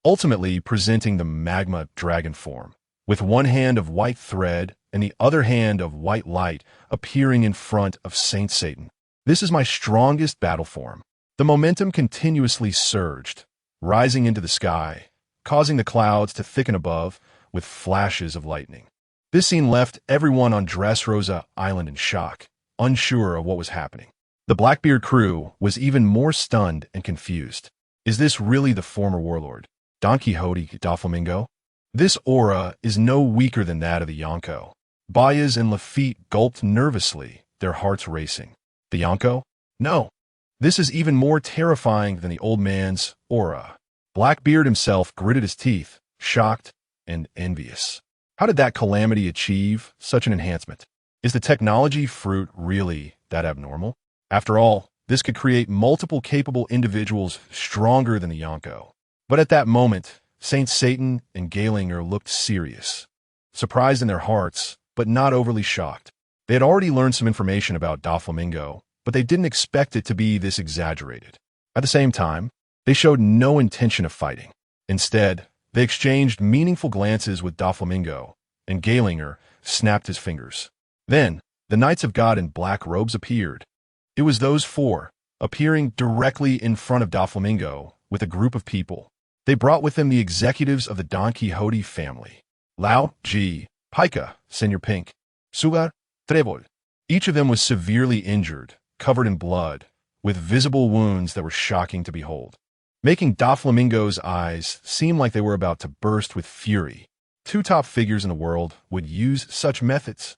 ultimately presenting the magma dragon form, with one hand of white thread and the other hand of white light appearing in front of Saint Satan. This is my strongest battle form. The momentum continuously surged, rising into the sky, causing the clouds to thicken above with flashes of lightning. This scene left everyone on Dressrosa Island in shock, unsure of what was happening. The Blackbeard crew was even more stunned and confused. Is this really the former warlord, Don Quixote Doflamingo? This aura is no weaker than that of the Yonko. Bayas and Lafitte gulped nervously, their hearts racing. The Yonko? No. This is even more terrifying than the old man's aura. Blackbeard himself gritted his teeth, shocked and envious. How did that calamity achieve such an enhancement? Is the technology fruit really that abnormal? After all, this could create multiple capable individuals stronger than the Yonko. But at that moment, Saint Satan and Galinger looked serious, surprised in their hearts, but not overly shocked. They had already learned some information about Doflamingo, but they didn't expect it to be this exaggerated. At the same time, they showed no intention of fighting. Instead, they exchanged meaningful glances with Doflamingo, and Galinger snapped his fingers. Then, the Knights of God in black robes appeared. It was those 4, appearing directly in front of Doflamingo with a group of people. They brought with them the executives of the Don Quixote family. Lao, G, Pika, Senor Pink, Sugar, Trebol. Each of them was severely injured, covered in blood, with visible wounds that were shocking to behold, making Doflamingo's eyes seem like they were about to burst with fury. Two top figures in the world would use such methods.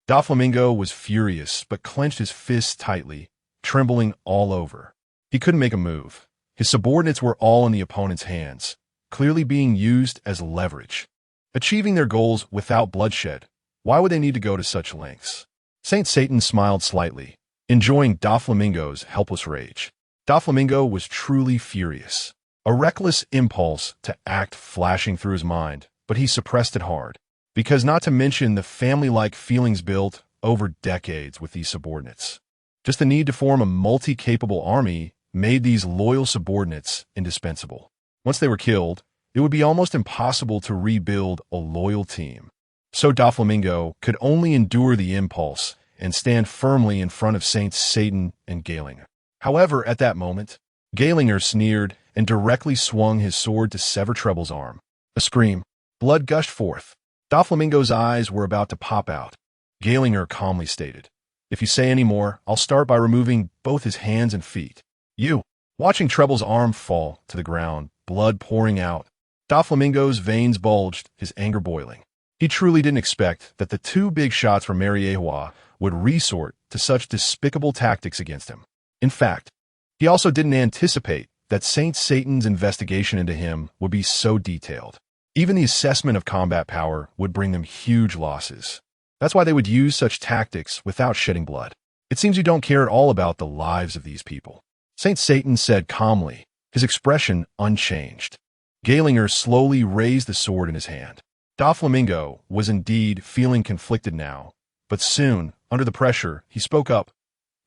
Doflamingo was furious, but clenched his fists tightly, trembling all over. He couldn't make a move. His subordinates were all in the opponent's hands, clearly being used as leverage. Achieving their goals without bloodshed, why would they need to go to such lengths? Saint Satan smiled slightly, enjoying Doflamingo's helpless rage. Doflamingo was truly furious, a reckless impulse to act flashing through his mind, but he suppressed it hard, because not to mention the family-like feelings built over decades with these subordinates. Just the need to form a multi-capable army made these loyal subordinates indispensable. Once they were killed, it would be almost impossible to rebuild a loyal team. So Doflamingo could only endure the impulse and stand firmly in front of Saints Satan and Galinger. However, at that moment, Galinger sneered and directly swung his sword to sever Treble's arm. A scream. Blood gushed forth. Doflamingo's eyes were about to pop out. Galinger calmly stated, "If you say any more, I'll start by removing both his hands and feet." You. Watching Treble's arm fall to the ground, blood pouring out, Doflamingo's veins bulged, his anger boiling. He truly didn't expect that the two big shots from Mariewa would resort to such despicable tactics against him. In fact, he also didn't anticipate that Saint Satan's investigation into him would be so detailed. Even the assessment of combat power would bring them huge losses. That's why they would use such tactics without shedding blood. It seems you don't care at all about the lives of these people. Saint Satan said calmly, his expression unchanged. Galinger slowly raised the sword in his hand. Doflamingo was indeed feeling conflicted now, but soon, under the pressure, he spoke up.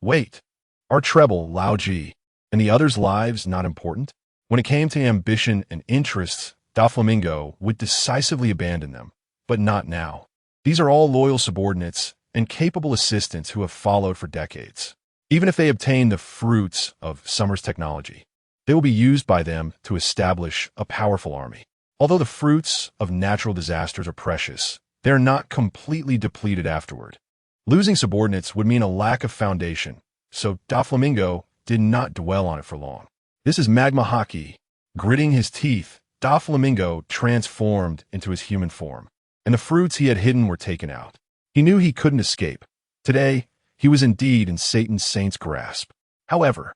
Wait, are Treble, Lao Ji, and the others' lives not important? When it came to ambition and interests, Doflamingo would decisively abandon them, but not now. These are all loyal subordinates and capable assistants who have followed for decades. Even if they obtain the fruits of Summer's technology, they will be used by them to establish a powerful army. Although the fruits of natural disasters are precious, they are not completely depleted afterward. Losing subordinates would mean a lack of foundation, so Doflamingo did not dwell on it for long. This is Magma Haki. Gritting his teeth, Doflamingo transformed into his human form, and the fruits he had hidden were taken out. He knew he couldn't escape. Today, he was indeed in Satan's saint's grasp. However,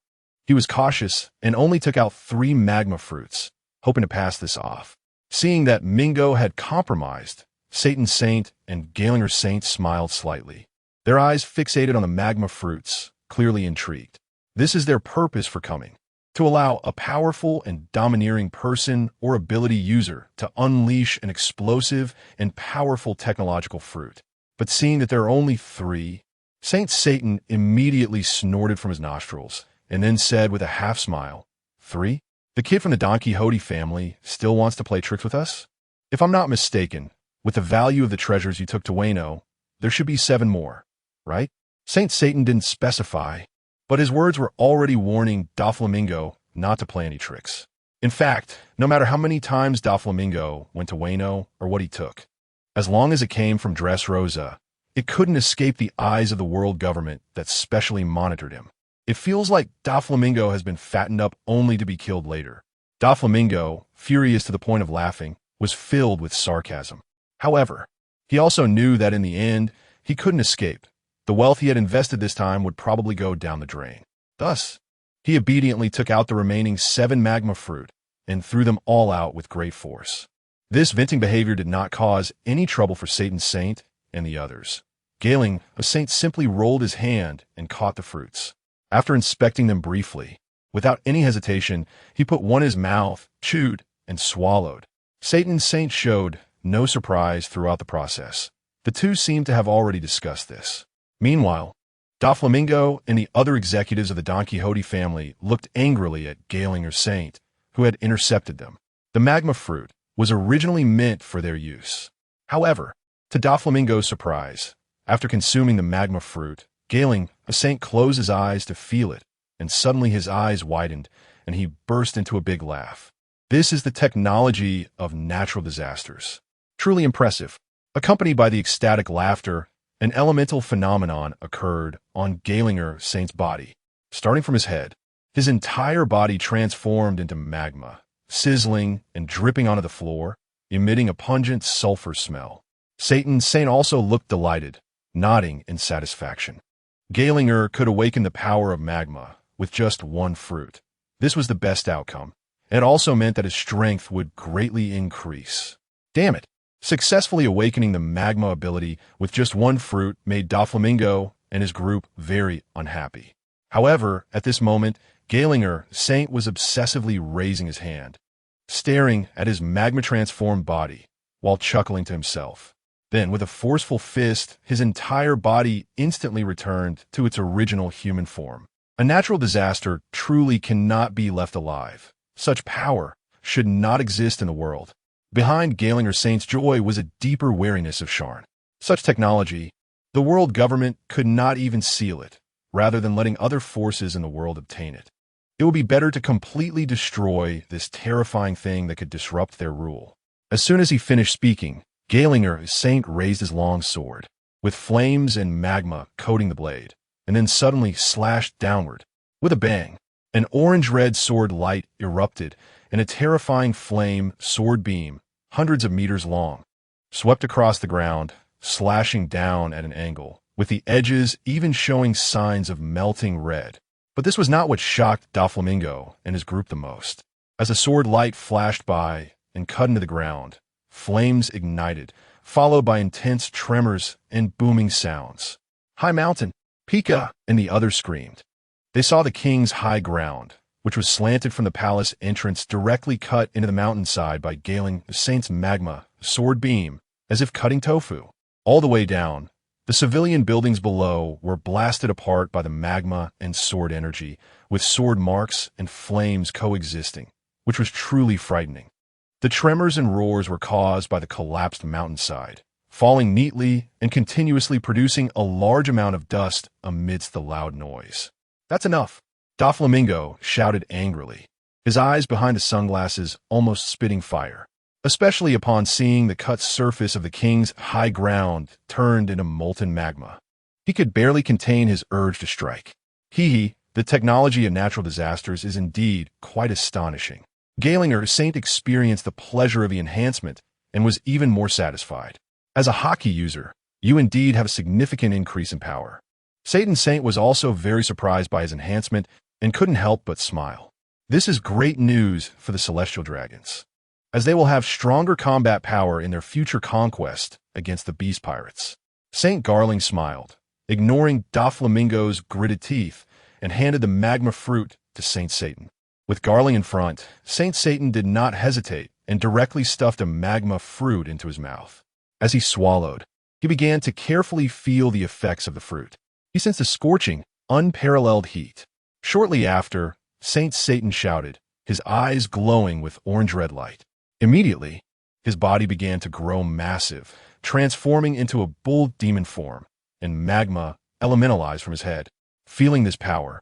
he was cautious and only took out 3 magma fruits, hoping to pass this off. Seeing that Mingo had compromised, Satan's saint and Galinger's saint smiled slightly, their eyes fixated on the magma fruits, clearly intrigued. This is their purpose for coming, to allow a powerful and domineering person or ability user to unleash an explosive and powerful technological fruit. But seeing that there are only 3, Saint Satan immediately snorted from his nostrils and then said with a half smile, 3? The kid from the Don Quixote family still wants to play tricks with us? If I'm not mistaken, with the value of the treasures you took to Wano, there should be 7 more, right? Saint Satan didn't specify, but his words were already warning Doflamingo not to play any tricks. In fact, no matter how many times Doflamingo went to Wano or what he took, as long as it came from Dressrosa, it couldn't escape the eyes of the world government that specially monitored him. It feels like Doflamingo has been fattened up only to be killed later. Doflamingo, furious to the point of laughing, was filled with sarcasm. However, he also knew that in the end, he couldn't escape. The wealth he had invested this time would probably go down the drain. Thus, he obediently took out the remaining 7 magma fruit and threw them all out with great force. This venting behavior did not cause any trouble for Satan's saint and the others. Galing, a saint, simply rolled his hand and caught the fruits. After inspecting them briefly, without any hesitation, he put one in his mouth, chewed, and swallowed. Satan's saint showed no surprise throughout the process. The two seemed to have already discussed this. Meanwhile, Doflamingo and the other executives of the Don Quixote family looked angrily at Galinger's saint, who had intercepted them. The magma fruit was originally meant for their use. However, to Doflamingo's surprise, after consuming the magma fruit, Galing, a saint, closed his eyes to feel it, and suddenly his eyes widened, and he burst into a big laugh. This is the technology of natural disasters. Truly impressive. Accompanied by the ecstatic laughter, an elemental phenomenon occurred on Galinger Saint's body. Starting from his head, his entire body transformed into magma, sizzling and dripping onto the floor, emitting a pungent sulfur smell. Saint also looked delighted, nodding in satisfaction. Gaelinger could awaken the power of magma with just one fruit. This was the best outcome. It also meant that his strength would greatly increase. Damn it! Successfully awakening the magma ability with just one fruit made Doflamingo and his group very unhappy. However, at this moment, Gaelinger, Saint was obsessively raising his hand, staring at his magma-transformed body, while chuckling to himself. Then, with a forceful fist, his entire body instantly returned to its original human form. A natural disaster truly cannot be left alive. Such power should not exist in the world. Behind Gaelinger Saint's joy was a deeper wariness of Sharn. Such technology, the world government could not even seal it, rather than letting other forces in the world obtain it. It would be better to completely destroy this terrifying thing that could disrupt their rule. As soon as he finished speaking, Gaelinger Saint raised his long sword, with flames and magma coating the blade, and then suddenly slashed downward. With a bang, an orange-red sword light erupted, and a terrifying flame sword beam, hundreds of meters long, swept across the ground, slashing down at an angle, with the edges even showing signs of melting red. But this was not what shocked Doflamingo and his group the most. As a sword light flashed by and cut into the ground, flames ignited, followed by intense tremors and booming sounds. "High mountain! Pika!" and the others screamed. They saw the king's high ground, which was slanted from the palace entrance, directly cut into the mountainside by Galing Saint's magma sword beam, as if cutting tofu. All the way down, the civilian buildings below were blasted apart by the magma and sword energy, with sword marks and flames coexisting, which was truly frightening. The tremors and roars were caused by the collapsed mountainside, falling neatly and continuously producing a large amount of dust amidst the loud noise. "That's enough!" Doflamingo shouted angrily, his eyes behind the sunglasses almost spitting fire, especially upon seeing the cut surface of the king's high ground turned into molten magma. He could barely contain his urge to strike. The technology of natural disasters is indeed quite astonishing. Gaelinger Saint experienced the pleasure of the enhancement and was even more satisfied. As a Haki user, you indeed have a significant increase in power. Saint was also very surprised by his enhancement and couldn't help but smile. This is great news for the Celestial Dragons, as they will have stronger combat power in their future conquest against the Beast Pirates. Saint Garling smiled, ignoring Doflamingo's gritted teeth, and handed the magma fruit to Saint Satan. With Garling in front, Saint Satan did not hesitate and directly stuffed a magma fruit into his mouth. As he swallowed, he began to carefully feel the effects of the fruit. He sensed a scorching, unparalleled heat. Shortly after, Saint Satan shouted, his eyes glowing with orange-red light. Immediately, his body began to grow massive, transforming into a bull demon form, and magma elementalized from his head. Feeling this power,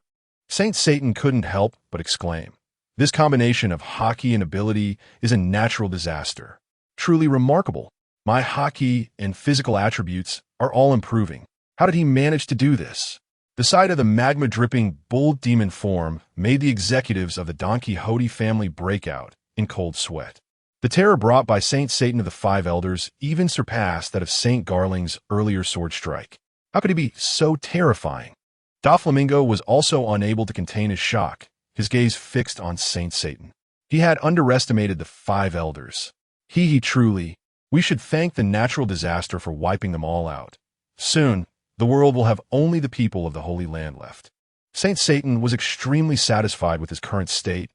Saint Satan couldn't help but exclaim, "This combination of Haki and ability is a natural disaster. Truly remarkable. My Haki and physical attributes are all improving. How did he manage to do this?" The sight of the magma-dripping bull demon form made the executives of the Don Quixote family break out in cold sweat. The terror brought by Saint Satan of the Five Elders even surpassed that of Saint Garling's earlier sword strike. How could he be so terrifying? Doflamingo was also unable to contain his shock, his gaze fixed on Saint Satan. He had underestimated the Five Elders. Truly, we should thank the natural disaster for wiping them all out. Soon, the world will have only the people of the Holy Land left. Saint Satan was extremely satisfied with his current state,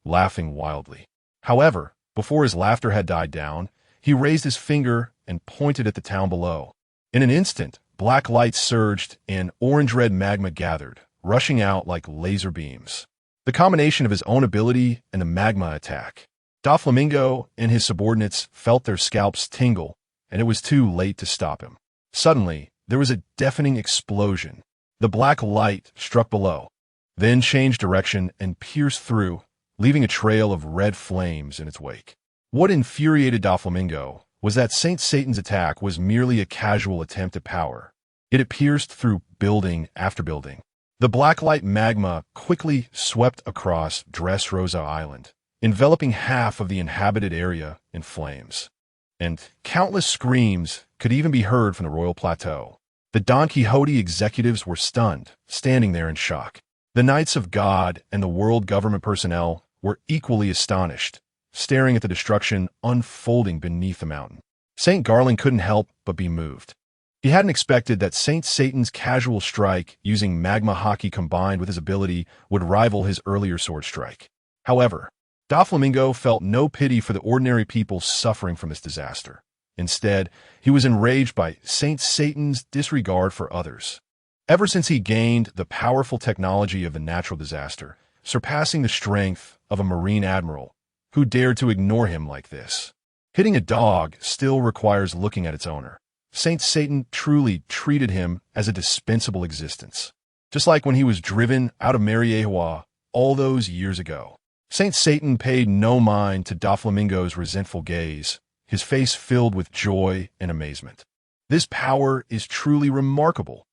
laughing wildly. However, before his laughter had died down, he raised his finger and pointed at the town below. In an instant, black lights surged and orange-red magma gathered, rushing out like laser beams. The combination of his own ability and the magma attack. Doflamingo and his subordinates felt their scalps tingle, and it was too late to stop him. Suddenly, there was a deafening explosion. The black light struck below, then changed direction and pierced through, leaving a trail of red flames in its wake. What infuriated Doflamingo was that Saint Satan's attack was merely a casual attempt at power. It had pierced through building after building, The blacklight magma quickly swept across Dressrosa Island, enveloping half of the inhabited area in flames. And countless screams could even be heard from the royal plateau. The Don Quixote executives were stunned, standing there in shock. The Knights of God and the world government personnel were equally astonished, staring at the destruction unfolding beneath the mountain. St. Garling couldn't help but be moved. He hadn't expected that St. Satan's casual strike using magma Haki combined with his ability would rival his earlier sword strike. However, Doflamingo felt no pity for the ordinary people suffering from this disaster. Instead, he was enraged by St. Satan's disregard for others. Ever since he gained the powerful technology of the natural disaster, surpassing the strength of a marine admiral, who dared to ignore him like this? Hitting a dog still requires looking at its owner. Saint Satan truly treated him as a dispensable existence, just like when he was driven out of Mariejoa all those years ago. Saint Satan paid no mind to Doflamingo's resentful gaze, his face filled with joy and amazement. This power is truly remarkable.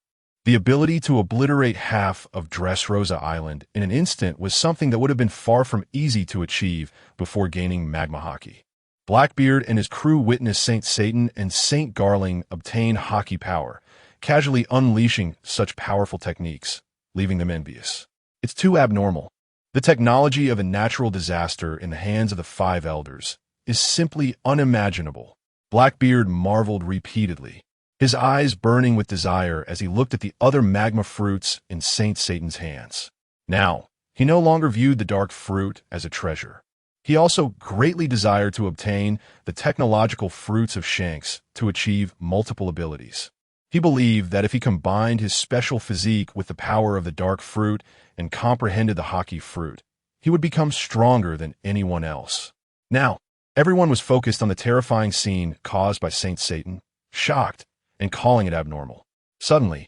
The ability to obliterate half of Dressrosa Island in an instant was something that would have been far from easy to achieve before gaining magma Haki. Blackbeard and his crew witnessed Saint Satan and Saint Garling obtain Haki power, casually unleashing such powerful techniques, leaving them envious. It's too abnormal. The technology of a natural disaster in the hands of the five elders is simply unimaginable. Blackbeard marveled repeatedly, his eyes burning with desire as he looked at the other magma fruits in Saint Satan's hands. Now, he no longer viewed the dark fruit as a treasure. He also greatly desired to obtain the technological fruits of Shanks to achieve multiple abilities. He believed that if he combined his special physique with the power of the dark fruit and comprehended the Haki fruit, he would become stronger than anyone else. Now, everyone was focused on the terrifying scene caused by Saint Satan, shocked and calling it abnormal. Suddenly,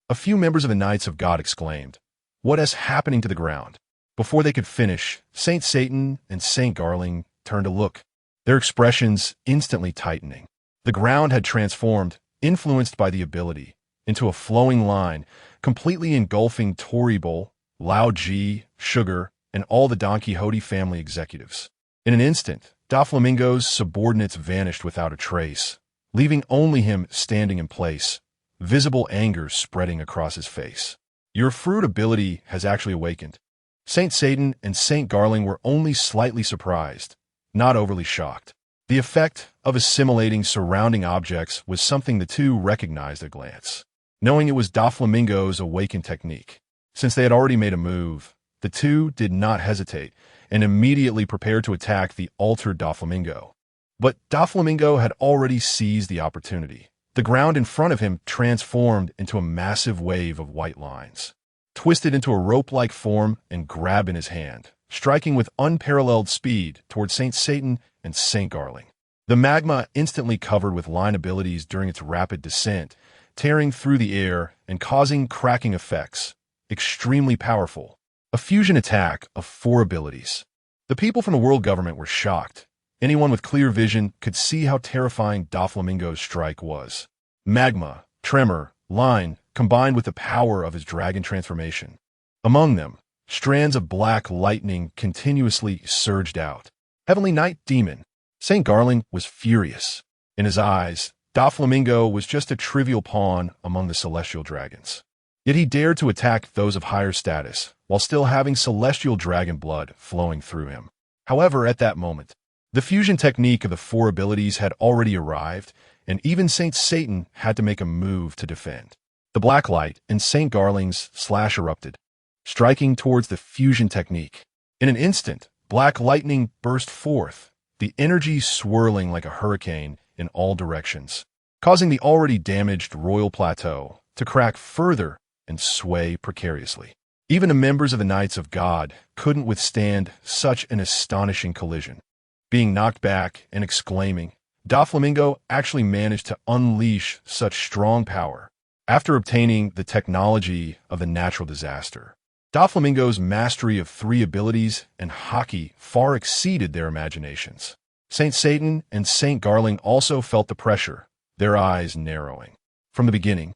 a few members of the Knights of God exclaimed, "What is happening to the ground?" Before they could finish, Saint Satan and Saint Garling turned to look, their expressions instantly tightening. The ground had transformed, influenced by the ability, into a flowing line, completely engulfing Toribol, Lao Ji, Sugar, and all the Don Quixote family executives. In an instant, Doflamingo's subordinates vanished without a trace, leaving only him standing in place, visible anger spreading across his face. Your fruit ability has actually awakened. Saint Satan and Saint Garling were only slightly surprised, not overly shocked. The effect of assimilating surrounding objects was something the two recognized at a glance. Knowing it was Doflamingo's awakened technique, since they had already made a move, the two did not hesitate and immediately prepared to attack the altered Doflamingo. But Doflamingo had already seized the opportunity. The ground in front of him transformed into a massive wave of white lines, twisted into a rope-like form and grabbed in his hand, striking with unparalleled speed toward Saint Satan and Saint Garling. The magma instantly covered with line abilities during its rapid descent, tearing through the air and causing cracking effects. Extremely powerful. A fusion attack of 4 abilities. The people from the world government were shocked. Anyone with clear vision could see how terrifying Doflamingo's strike was. Magma, tremor, line, combined with the power of his dragon transformation. Among them, strands of black lightning continuously surged out. Heavenly Knight Demon. Saint Garling was furious. In his eyes, Doflamingo was just a trivial pawn among the celestial dragons. Yet he dared to attack those of higher status, while still having celestial dragon blood flowing through him. However, at that moment, the fusion technique of the 4 abilities had already arrived, and even Saint Satan had to make a move to defend. The blacklight in Saint Garling's slash erupted, striking towards the fusion technique. In an instant, black lightning burst forth, the energy swirling like a hurricane in all directions, causing the already damaged royal plateau to crack further and sway precariously. Even the members of the Knights of God couldn't withstand such an astonishing collision. Being knocked back and exclaiming, Doflamingo actually managed to unleash such strong power. After obtaining the technology of the natural disaster, Doflamingo's mastery of 3 abilities and Haki far exceeded their imaginations. Saint Satan and Saint Garling also felt the pressure, their eyes narrowing. From the beginning,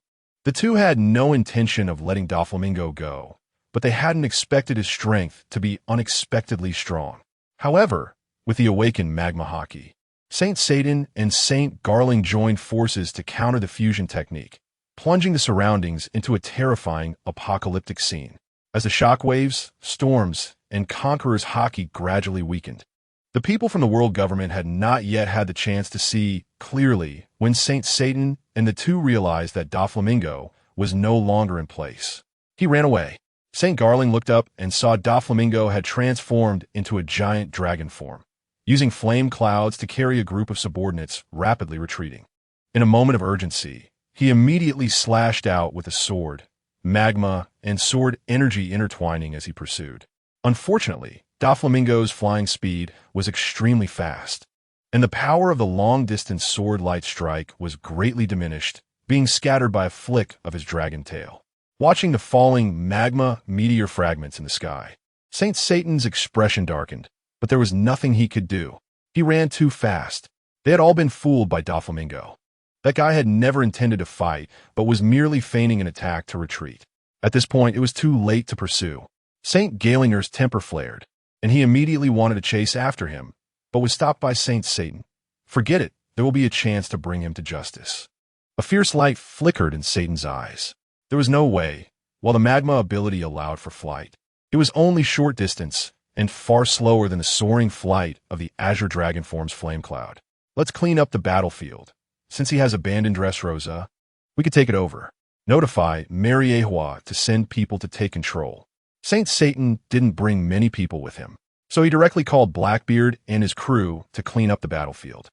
The two had no intention of letting Doflamingo go, but they hadn't expected his strength to be unexpectedly strong. However, with the awakened magma Haki, Saint Satan and Saint Garling joined forces to counter the fusion technique, plunging the surroundings into a terrifying apocalyptic scene. As the shockwaves, storms, and Conqueror's Haki gradually weakened, the people from the world government had not yet had the chance to see clearly when Saint Satan and the two realized that Doflamingo was no longer in place. He ran away. Saint Garling looked up and saw Doflamingo had transformed into a giant dragon form, using flame clouds to carry a group of subordinates rapidly retreating. In a moment of urgency, he immediately slashed out with a sword, magma and sword energy intertwining as he pursued. Unfortunately, Doflamingo's flying speed was extremely fast, and the power of the long-distance sword light strike was greatly diminished, being scattered by a flick of his dragon tail. Watching the falling magma meteor fragments in the sky, Saint Satan's expression darkened, but there was nothing he could do. He ran too fast. They had all been fooled by Doflamingo. That guy had never intended to fight, but was merely feigning an attack to retreat. At this point, it was too late to pursue. Saint Galinger's temper flared, and he immediately wanted to chase after him, but was stopped by Saint Satan. Forget it, there will be a chance to bring him to justice. A fierce light flickered in Satan's eyes. There was no way, while the magma ability allowed for flight. It was only short distance, and far slower than the soaring flight of the Azure Dragon form's flame cloud. Let's clean up the battlefield. Since he has abandoned Dressrosa, we could take it over. Notify Mariehua to send people to take control. Saint Satan didn't bring many people with him, so he directly called Blackbeard and his crew to clean up the battlefield.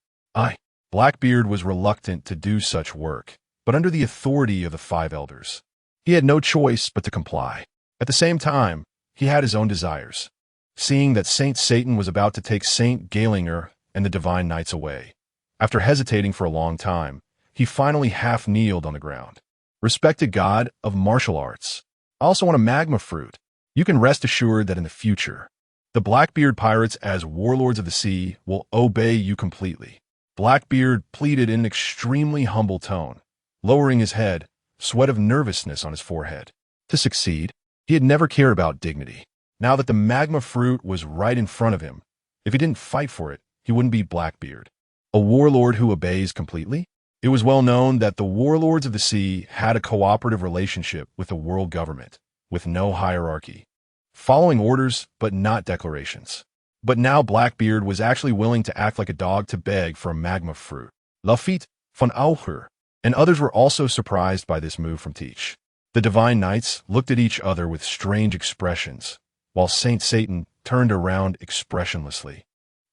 Blackbeard was reluctant to do such work, but under the authority of the five elders, he had no choice but to comply. At the same time, he had his own desires. Seeing that Saint Satan was about to take Saint Galinger and the Divine Knights away, after hesitating for a long time, he finally half-kneeled on the ground. Respected God of martial arts, I also want a magma fruit. You can rest assured that in the future, the Blackbeard pirates as warlords of the sea will obey you completely. Blackbeard pleaded in an extremely humble tone, lowering his head, sweat of nervousness on his forehead. To succeed, he had never cared about dignity. Now that the magma fruit was right in front of him, if he didn't fight for it, he wouldn't be Blackbeard. A warlord who obeys completely? It was well known that the warlords of the sea had a cooperative relationship with the world government, with no hierarchy, following orders but not declarations. But now Blackbeard was actually willing to act like a dog to beg for a magma fruit. Lafitte, von Aucher, and others were also surprised by this move from Teach. The Divine Knights looked at each other with strange expressions, while Saint Satan turned around expressionlessly.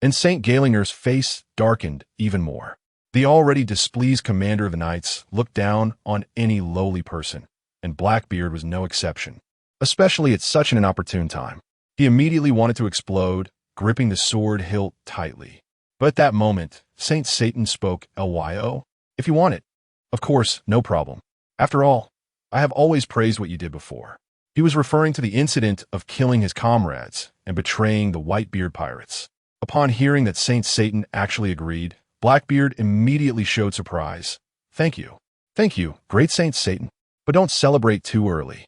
And Saint Galinger's face darkened even more. The already displeased commander of the Knights looked down on any lowly person, and Blackbeard was no exception, especially at such an inopportune time. He immediately wanted to explode, gripping the sword hilt tightly. But at that moment, Saint Satan spoke Lyo. If you want it. Of course, no problem. After all, I have always praised what you did before. He was referring to the incident of killing his comrades and betraying the Whitebeard pirates. Upon hearing that Saint Satan actually agreed, Blackbeard immediately showed surprise. Thank you. Thank you, great Saint Satan. But don't celebrate too early.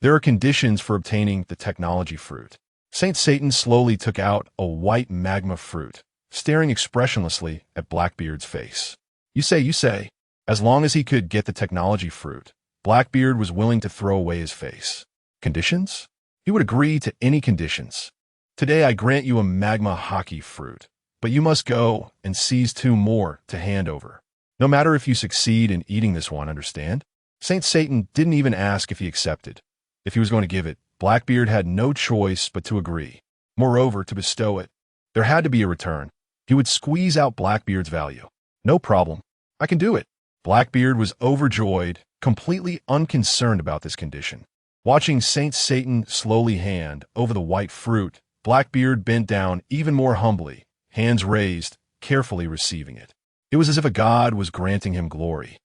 There are conditions for obtaining the technology fruit. Saint Satan slowly took out a white magma fruit, staring expressionlessly at Blackbeard's face. You say. As long as he could get the technology fruit, Blackbeard was willing to throw away his face. Conditions? He would agree to any conditions. Today I grant you a magma Haki fruit, but you must go and seize 2 more to hand over. No matter if you succeed in eating this one, understand? Saint Satan didn't even ask if he accepted. If he was going to give it, Blackbeard had no choice but to agree. Moreover, to bestow it, there had to be a return. He would squeeze out Blackbeard's value. No problem. I can do it. Blackbeard was overjoyed, completely unconcerned about this condition. Watching Saint Satan slowly hand over the white fruit, Blackbeard bent down even more humbly, hands raised, carefully receiving it. It was as if a god was granting him glory.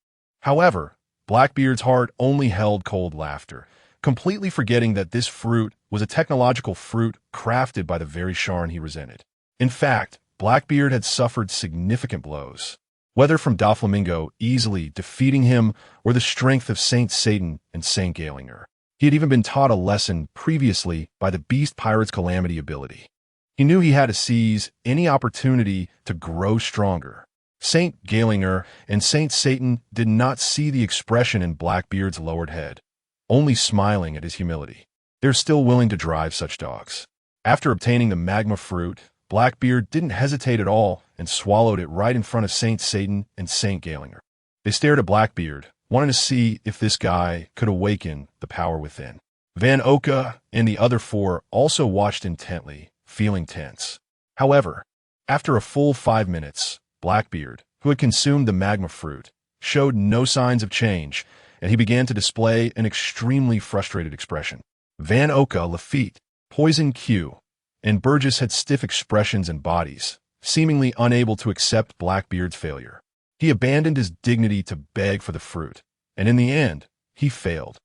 However, Blackbeard's heart only held cold laughter, completely forgetting that this fruit was a technological fruit crafted by the very Sharn he resented. In fact, Blackbeard had suffered significant blows. whether from Doflamingo easily defeating him or the strength of Saint Satan and Saint Galinger. He had even been taught a lesson previously by the Beast Pirate's Calamity ability. He knew he had to seize any opportunity to grow stronger. Saint Galinger and Saint Satan did not see the expression in Blackbeard's lowered head, only smiling at his humility. They're still willing to drive such dogs. After obtaining the magma fruit, Blackbeard didn't hesitate at all and swallowed it right in front of Saint Satan and Saint Galinger. They stared at Blackbeard, wanting to see if this guy could awaken the power within. Van Oka and the other four also watched intently, feeling tense. However, after a full 5 minutes, Blackbeard, who had consumed the magma fruit, showed no signs of change, and he began to display an extremely frustrated expression. Van Oka, Lafitte, Poison Q, and Burgess had stiff expressions and bodies, seemingly unable to accept Blackbeard's failure. He abandoned his dignity to beg for the fruit, and in the end, he failed.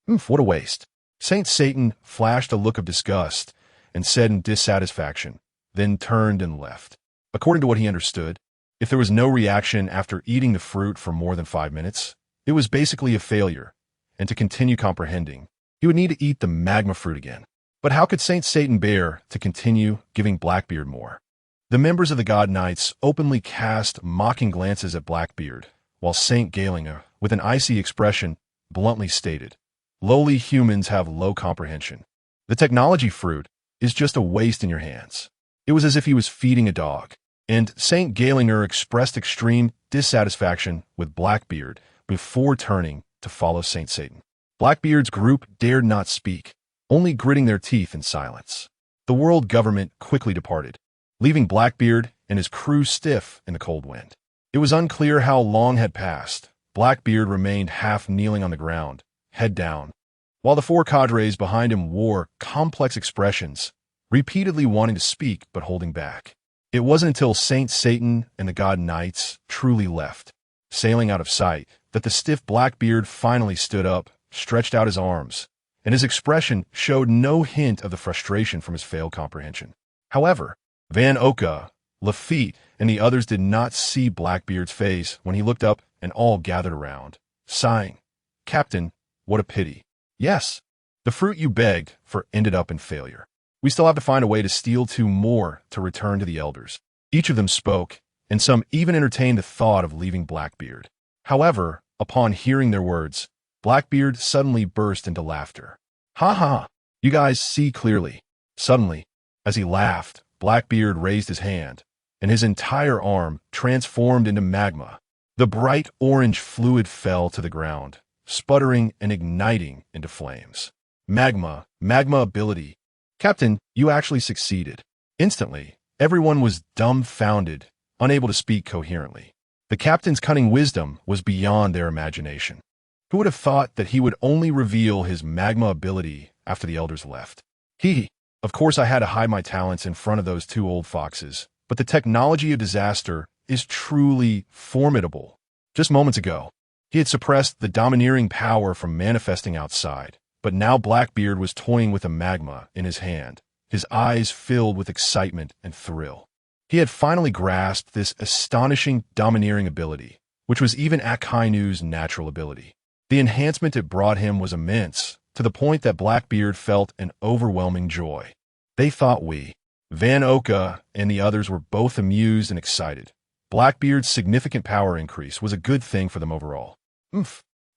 What a waste. Saint Satan flashed a look of disgust and said in dissatisfaction, then turned and left. According to what he understood, if there was no reaction after eating the fruit for more than 5 minutes, it was basically a failure, and to continue comprehending, he would need to eat the magma fruit again. But how could Saint Satan bear to continue giving Blackbeard more? The members of the God Knights openly cast mocking glances at Blackbeard, while Saint Galinger, with an icy expression, bluntly stated, "Lowly humans have low comprehension. The technology fruit is just a waste in your hands." It was as if he was feeding a dog, and Saint Galinger expressed extreme dissatisfaction with Blackbeard before turning to follow Saint Satan. Blackbeard's group dared not speak, only gritting their teeth in silence. The world government quickly departed, leaving Blackbeard and his crew stiff in the cold wind. It was unclear how long had passed. Blackbeard remained half kneeling on the ground, head down, while the four cadres behind him wore complex expressions, repeatedly wanting to speak but holding back. It wasn't until Saint Satan and the God Knights truly left, sailing out of sight, that the stiff Blackbeard finally stood up, stretched out his arms, and his expression showed no hint of the frustration from his failed comprehension. However, Van Oka, Lafitte, and the others did not see Blackbeard's face when he looked up, and all gathered around, sighing, "Captain, what a pity. Yes, the fruit you begged for ended up in failure. We still have to find a way to steal 2 more to return to the elders." Each of them spoke, and some even entertained the thought of leaving Blackbeard. However, upon hearing their words, Blackbeard suddenly burst into laughter. "Ha ha, you guys see clearly." Suddenly, as he laughed, Blackbeard raised his hand, and his entire arm transformed into magma. The bright orange fluid fell to the ground, sputtering and igniting into flames. Magma ability. "Captain, you actually succeeded." Instantly, everyone was dumbfounded, unable to speak coherently. The captain's cunning wisdom was beyond their imagination. Who would have thought that he would only reveal his magma ability after the elders left? Of course I had to hide my talents in front of those 2 old foxes, but the technology of disaster is truly formidable. Just moments ago, he had suppressed the domineering power from manifesting outside, but now Blackbeard was toying with a magma in his hand, his eyes filled with excitement and thrill. He had finally grasped this astonishing domineering ability, which was even Akainu's natural ability. The enhancement it brought him was immense, to the point that Blackbeard felt an overwhelming joy. They thought Van Oka and the others were both amused and excited. Blackbeard's significant power increase was a good thing for them overall.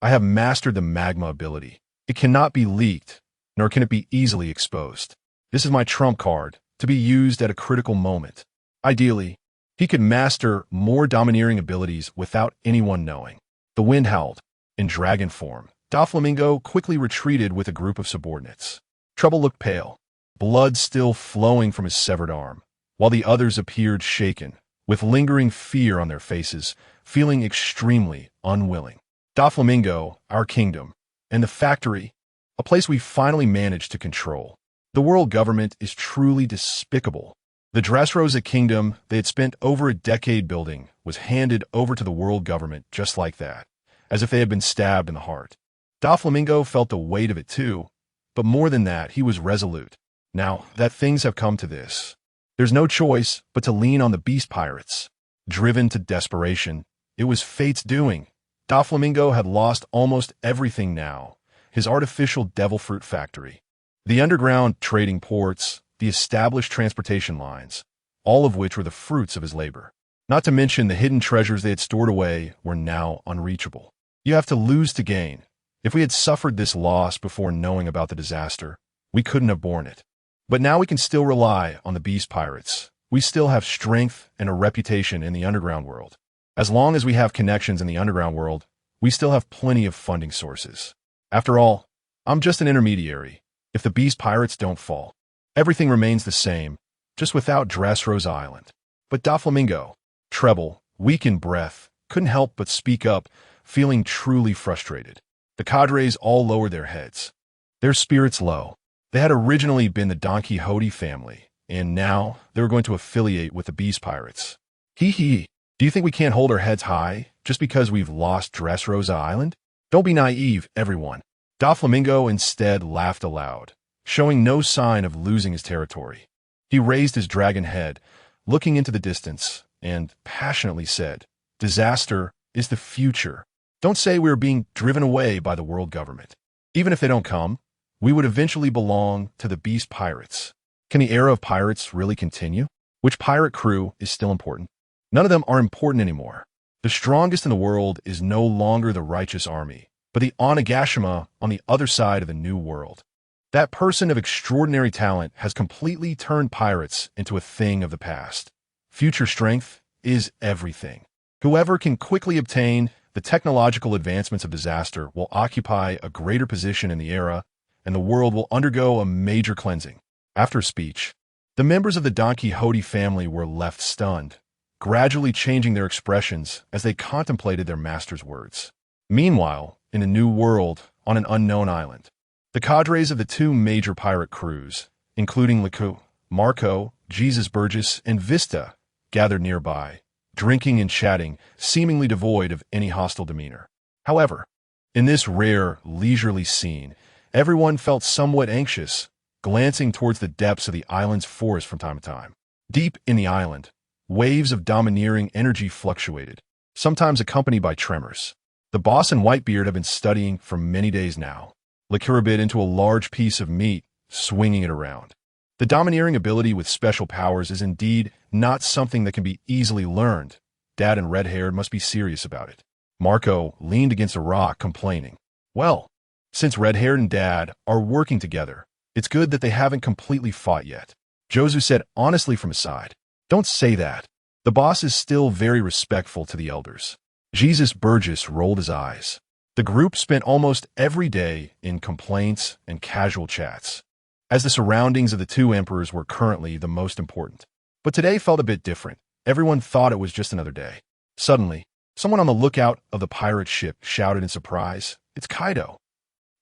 I have mastered the magma ability. It cannot be leaked, nor can it be easily exposed. This is my trump card, to be used at a critical moment. Ideally, he could master more domineering abilities without anyone knowing. The wind howled. In dragon form, Doflamingo quickly retreated with a group of subordinates. Trouble looked pale, blood still flowing from his severed arm, while the others appeared shaken, with lingering fear on their faces, feeling extremely unwilling. Doflamingo, our kingdom, and the factory, a place we finally managed to control. The world government is truly despicable. The Dressrosa kingdom they had spent over a decade building was handed over to the world government just like that, as if they had been stabbed in the heart. Doflamingo felt the weight of it too, but more than that, he was resolute. Now that things have come to this, there's no choice but to lean on the beast pirates. Driven to desperation, It was fate's doing. Doflamingo had lost almost everything now. His artificial devil fruit factory, the underground trading ports, the established transportation lines, all of which were the fruits of his labor. Not to mention the hidden treasures they had stored away were now unreachable. You have to lose to gain. If we had suffered this loss before knowing about the disaster, we couldn't have borne it. But now we can still rely on the beast pirates. We still have strength and a reputation in the underground world. As long as we have connections in the underground world, we still have plenty of funding sources. After all, I'm just an intermediary. If the beast pirates don't fall, everything remains the same, just without Dressrosa Island. But Doflamingo, Treble, weak in breath, couldn't help but speak up, feeling truly frustrated. The cadres all lowered their heads, their spirits low. They had originally been the Don Quixote family, and now they were going to affiliate with the beast pirates. Hee hee. Do you think we can't hold our heads high just because we've lost Dressrosa Island? Don't be naive, everyone. Doflamingo instead laughed aloud, showing no sign of losing his territory. He raised his dragon head, looking into the distance, and passionately said, "Disaster is the future. Don't say we're being driven away by the world government. Even if they don't come, we would eventually belong to the beast pirates. Can the era of pirates really continue? Which pirate crew is still important? None of them are important anymore. The strongest in the world is no longer the righteous army, but the Onigashima on the other side of the new world. That person of extraordinary talent has completely turned pirates into a thing of the past. Future strength is everything. Whoever can quickly obtain the technological advancements of disaster will occupy a greater position in the era, and the world will undergo a major cleansing." After a speech, the members of the Don Quixote family were left stunned, gradually changing their expressions as they contemplated their master's words. Meanwhile, in a new world, on an unknown island, the cadres of the two major pirate crews, including Liku, Marco, Jesus Burgess, and Vista, gathered nearby, drinking and chatting, seemingly devoid of any hostile demeanor. However, in this rare, leisurely scene, everyone felt somewhat anxious, glancing towards the depths of the island's forest from time to time. Deep in the island, waves of domineering energy fluctuated, sometimes accompanied by tremors. The boss and Whitebeard have been studying for many days now. Liqueur bit into a large piece of meat, swinging it around. The domineering ability with special powers is indeed not something that can be easily learned. Dad and Red-Haired must be serious about it. Marco leaned against a rock, complaining. Well, since Red-Haired and Dad are working together, it's good that they haven't completely fought yet. Jozu said honestly from his side. Don't say that. The boss is still very respectful to the elders. Jesus Burgess rolled his eyes. The group spent almost every day in complaints and casual chats, as the surroundings of the two emperors were currently the most important. But today felt a bit different. Everyone thought it was just another day. Suddenly, someone on the lookout of the pirate ship shouted in surprise, "It's Kaido."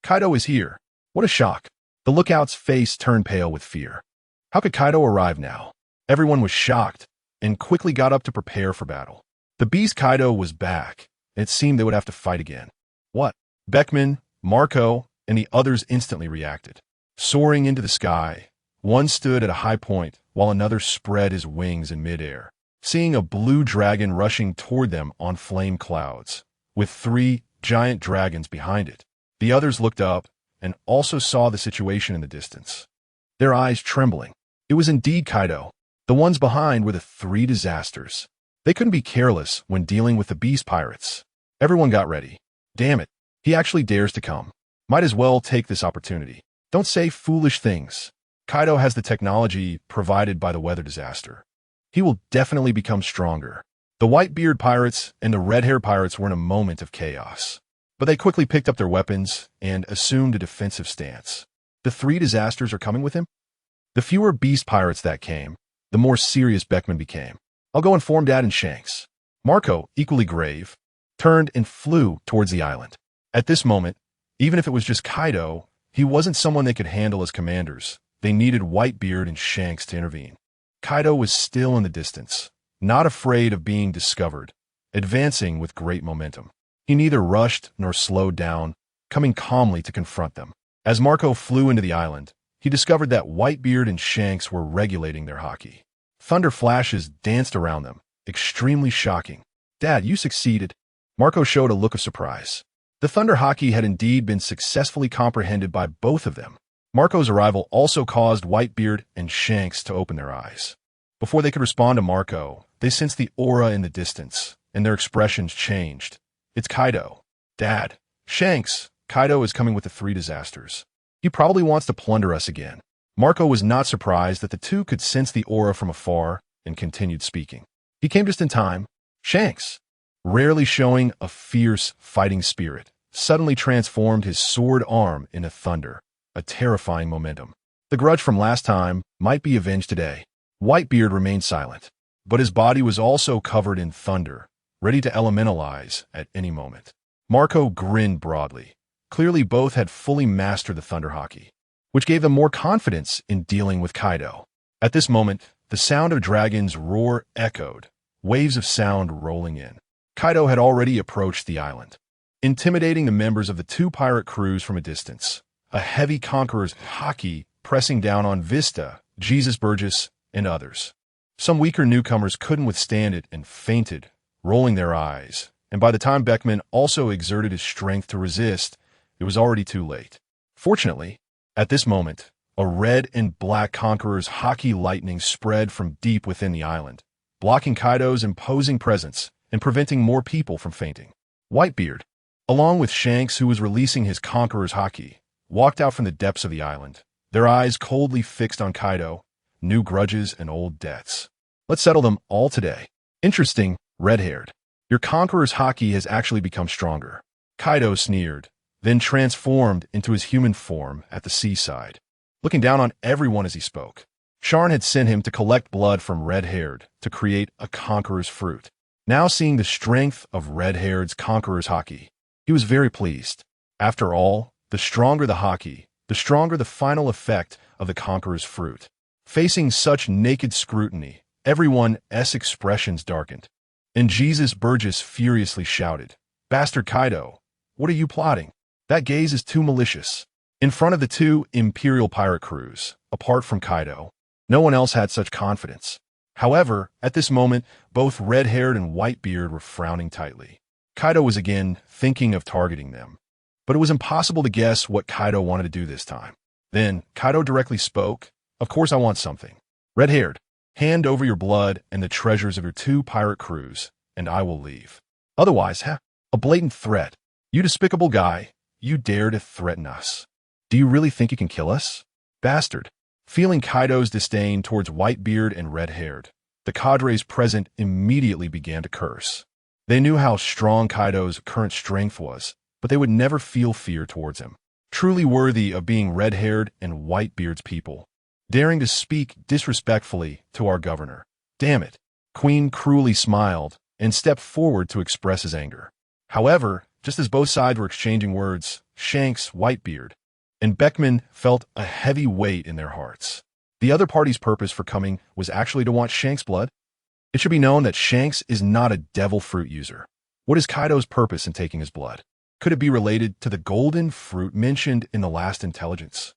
Kaido is here. What a shock. The lookout's face turned pale with fear. How could Kaido arrive now? Everyone was shocked and quickly got up to prepare for battle. The beast Kaido was back, and it seemed they would have to fight again. What? Beckman, Marco, and the others instantly reacted. Soaring into the sky, one stood at a high point while another spread his wings in midair, seeing a blue dragon rushing toward them on flame clouds, with 3 giant dragons behind it. The others looked up and also saw the situation in the distance, their eyes trembling. It was indeed Kaido. The ones behind were the 3 disasters. They couldn't be careless when dealing with the beast pirates. Everyone got ready. Damn it, he actually dares to come. Might as well take this opportunity. Don't say foolish things. Kaido has the technology provided by the weather disaster. He will definitely become stronger. The Whitebeard pirates and the red-haired pirates were in a moment of chaos, but they quickly picked up their weapons and assumed a defensive stance. The 3 disasters are coming with him? The fewer beast pirates that came, the more serious Beckman became. I'll go inform Dad and Shanks. Marco, equally grave, turned and flew towards the island. At this moment, even if it was just Kaido, he wasn't someone they could handle as commanders. They needed Whitebeard and Shanks to intervene. Kaido was still in the distance, not afraid of being discovered, advancing with great momentum. He neither rushed nor slowed down, coming calmly to confront them. As Marco flew into the island, he discovered that Whitebeard and Shanks were regulating their Haki. Thunder flashes danced around them, extremely shocking. Dad, you succeeded. Marco showed a look of surprise. The Thunder Haki had indeed been successfully comprehended by both of them. Marco's arrival also caused Whitebeard and Shanks to open their eyes. Before they could respond to Marco, they sensed the aura in the distance, and their expressions changed. It's Kaido. Dad. Shanks. Kaido is coming with the 3 disasters. He probably wants to plunder us again. Marco was not surprised that the two could sense the aura from afar and continued speaking. He came just in time. Shanks, rarely showing a fierce fighting spirit, suddenly transformed his sword arm into thunder, a terrifying momentum. The grudge from last time might be avenged today. Whitebeard remained silent, but his body was also covered in thunder, ready to elementalize at any moment. Marco grinned broadly. Clearly both had fully mastered the Thunder Haki, which gave them more confidence in dealing with Kaido. At this moment, the sound of Dragon's roar echoed, waves of sound rolling in. Kaido had already approached the island, intimidating the members of the 2 pirate crews from a distance. A heavy conqueror's Haki pressing down on Vista, Jesus Burgess, and others. Some weaker newcomers couldn't withstand it and fainted, rolling their eyes, and by the time Beckman also exerted his strength to resist, it was already too late. Fortunately, at this moment, a red and black conqueror's Haki lightning spread from deep within the island, blocking Kaido's imposing presence and preventing more people from fainting. Whitebeard, along with Shanks, who was releasing his conqueror's Haki, walked out from the depths of the island, their eyes coldly fixed on Kaido, new grudges and old debts. Let's settle them all today. Interesting, red-haired. Your conqueror's Haki has actually become stronger. Kaido sneered, then transformed into his human form at the seaside, looking down on everyone as he spoke. Sharn had sent him to collect blood from red-haired to create a conqueror's fruit. Now seeing the strength of red-haired's conqueror's Haki, he was very pleased. After all, the stronger the Haki, the stronger the final effect of the conqueror's fruit. Facing such naked scrutiny, everyone's expressions darkened. And Jesus Burgess furiously shouted, "Bastard Kaido, what are you plotting? That gaze is too malicious." In front of the 2 Imperial pirate crews, apart from Kaido, no one else had such confidence. However, at this moment, both red-haired and Whitebeard were frowning tightly. Kaido was again thinking of targeting them, but it was impossible to guess what Kaido wanted to do this time. Then, Kaido directly spoke, "Of course I want something. Red-haired, hand over your blood and the treasures of your 2 pirate crews, and I will leave. Otherwise, a blatant threat. You despicable guy, you dare to threaten us. Do you really think you can kill us? Bastard." Feeling Kaido's disdain towards Whitebeard and red-haired, the cadres present immediately began to curse. They knew how strong Kaido's current strength was, but they would never feel fear towards him. Truly worthy of being red-haired and Whitebeard's people. Daring to speak disrespectfully to our governor. Damn it. Queen cruelly smiled and stepped forward to express his anger. However, just as both sides were exchanging words, Shanks, Whitebeard, and Beckman felt a heavy weight in their hearts. The other party's purpose for coming was actually to want Shanks' blood. It should be known that Shanks is not a devil fruit user. What is Kaido's purpose in taking his blood? Could it be related to the golden fruit mentioned in the last intelligence?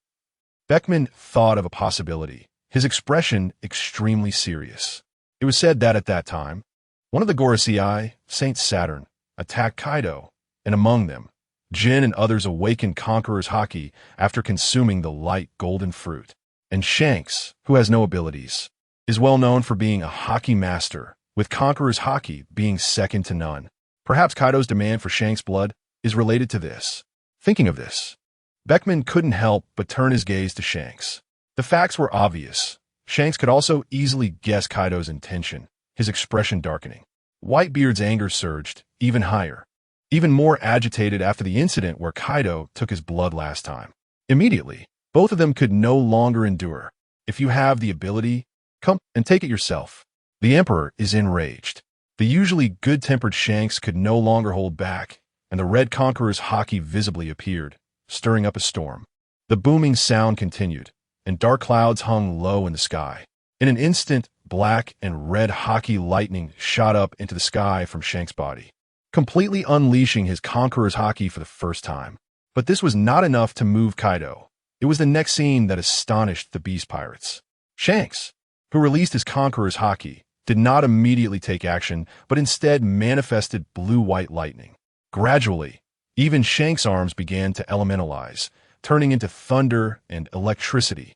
Beckman thought of a possibility, his expression extremely serious. It was said that at that time, one of the Gorosei, Saint Saturn, attacked Kaido, and among them, Jin and others awakened Conqueror's Haki after consuming the light golden fruit. And Shanks, who has no abilities, is well known for being a Haki master, with Conqueror's Haki being second to none. Perhaps Kaido's demand for Shanks' blood is related to this. Thinking of this, Beckman couldn't help but turn his gaze to Shanks. The facts were obvious. Shanks could also easily guess Kaido's intention, his expression darkening. Whitebeard's anger surged even higher, even more agitated after the incident where Kaido took his blood last time. Immediately, both of them could no longer endure. If you have the ability, come and take it yourself. The Emperor is enraged. The usually good-tempered Shanks could no longer hold back, and the Red Conqueror's Haki visibly appeared, stirring up a storm. The booming sound continued, and dark clouds hung low in the sky. In an instant, black and red Haki lightning shot up into the sky from Shanks' body, completely unleashing his Conqueror's Haki for the first time. But this was not enough to move Kaido. It was the next scene that astonished the Beast Pirates. Shanks, who released his Conqueror's Haki, did not immediately take action, but instead manifested blue-white lightning. Gradually, even Shank's arms began to elementalize, turning into thunder and electricity.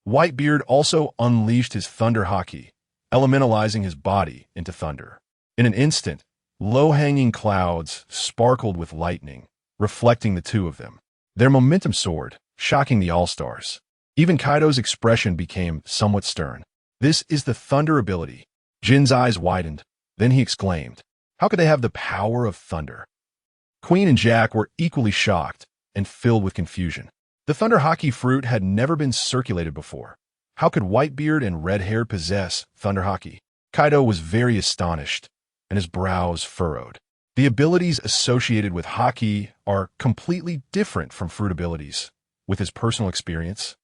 Whitebeard also unleashed his thunder haki, elementalizing his body into thunder. In an instant, low-hanging clouds sparkled with lightning, reflecting the two of them. Their momentum soared, shocking the All-Stars. Even Kaido's expression became somewhat stern. This is the thunder ability. Jin's eyes widened. Then he exclaimed, "How could they have the power of thunder?" Queen and Jack were equally shocked and filled with confusion. The thunder haki fruit had never been circulated before. How could Whitebeard and Red-Haired possess thunder haki? Kaido was very astonished, and his brows furrowed. The abilities associated with haki are completely different from fruit abilities. With his personal experience,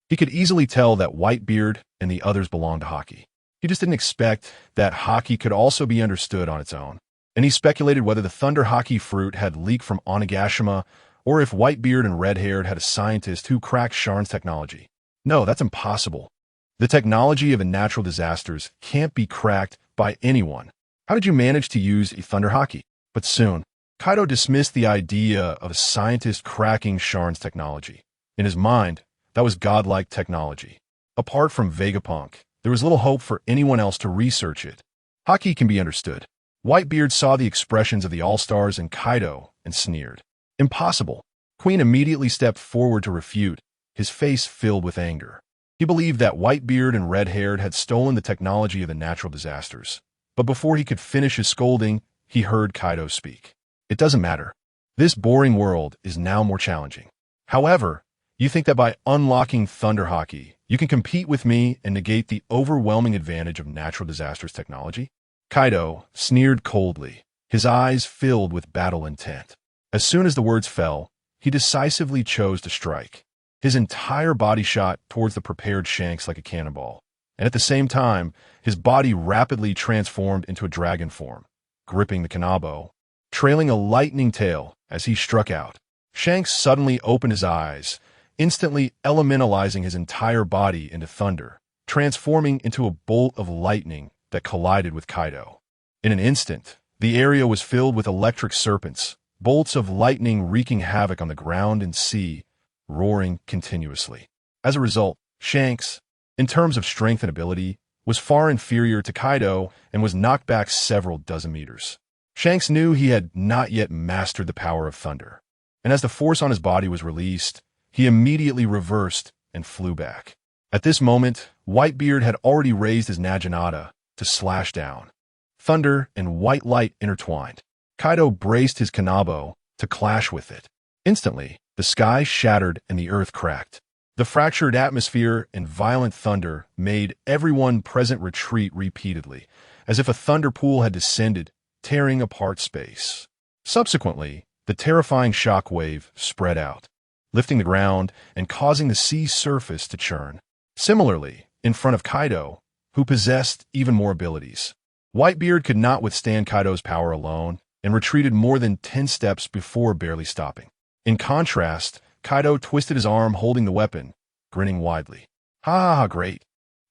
he could easily tell that Whitebeard and the others belonged to haki. He just didn't expect that haki could also be understood on its own. And he speculated whether the thunder haki fruit had leaked from Onigashima, or if Whitebeard and Red-Haired had a scientist who cracked Sharn's technology. No, that's impossible. The technology of the natural disasters can't be cracked by anyone. How did you manage to use a thunder haki? But soon, Kaido dismissed the idea of a scientist cracking Sharn's technology. In his mind, that was godlike technology. Apart from Vegapunk, there was little hope for anyone else to research it. Haki can be understood. Whitebeard saw the expressions of the All-Stars and Kaido and sneered. Impossible. Queen immediately stepped forward to refute, his face filled with anger. He believed that Whitebeard and Red-Haired had stolen the technology of the natural disasters. But before he could finish his scolding, he heard Kaido speak. It doesn't matter. This boring world is now more challenging. However, you think that by unlocking Thunder Haki, you can compete with me and negate the overwhelming advantage of natural disasters technology? Kaido sneered coldly, his eyes filled with battle intent. As soon as the words fell, he decisively chose to strike. His entire body shot towards the prepared Shanks like a cannonball, and at the same time, his body rapidly transformed into a dragon form, gripping the kanabo, trailing a lightning tail as he struck out. Shanks suddenly opened his eyes, instantly elementalizing his entire body into thunder, transforming into a bolt of lightning that collided with Kaido. In an instant, the area was filled with electric serpents, bolts of lightning wreaking havoc on the ground and sea, roaring continuously. As a result, Shanks, in terms of strength and ability, was far inferior to Kaido and was knocked back several dozen meters. Shanks knew he had not yet mastered the power of thunder, and as the force on his body was released, he immediately reversed and flew back. At this moment, Whitebeard had already raised his Naginata to slash down. Thunder and white light intertwined. Kaido braced his kanabo to clash with it. Instantly, the sky shattered and the earth cracked. The fractured atmosphere and violent thunder made everyone present retreat repeatedly, as if a thunder pool had descended, tearing apart space. Subsequently, the terrifying shock wave spread out, lifting the ground and causing the sea surface to churn. Similarly, in front of Kaido, who possessed even more abilities, Whitebeard could not withstand Kaido's power alone and retreated more than 10 steps before barely stopping. In contrast, Kaido twisted his arm holding the weapon, grinning widely. Ha ha ha, great.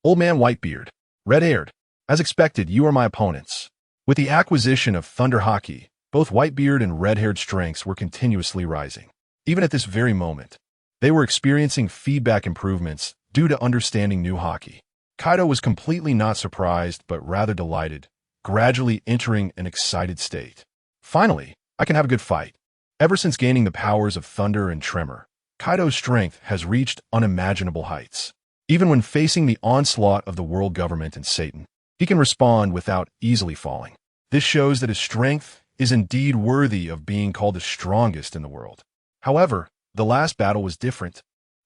Old man Whitebeard, Red-Haired, as expected, you are my opponents. With the acquisition of Thunder Haki, both Whitebeard and Red-Haired strengths were continuously rising. Even at this very moment, they were experiencing feedback improvements due to understanding new Haki. Kaido was completely not surprised, but rather delighted, gradually entering an excited state. Finally, I can have a good fight. Ever since gaining the powers of Thunder and Tremor, Kaido's strength has reached unimaginable heights. Even when facing the onslaught of the world government and Satan, he can respond without easily falling. This shows that his strength is indeed worthy of being called the strongest in the world. However, the last battle was different.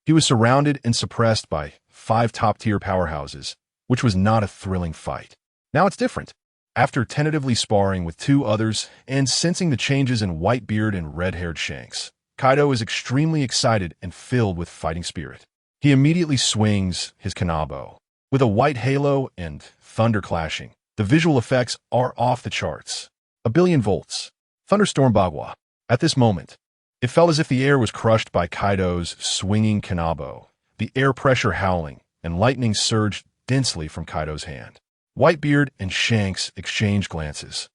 He was surrounded and suppressed by 5 top-tier powerhouses, which was not a thrilling fight. Now it's different. After tentatively sparring with 2 others and sensing the changes in Whitebeard and Red-Haired Shanks, Kaido is extremely excited and filled with fighting spirit. He immediately swings his kanabo. With a white halo and thunder clashing, the visual effects are off the charts. 1 billion volts. Thunderstorm Bagua. At this moment, it felt as if the air was crushed by Kaido's swinging kanabo, the air pressure howling, and lightning surged densely from Kaido's hand. Whitebeard and Shanks exchanged glances,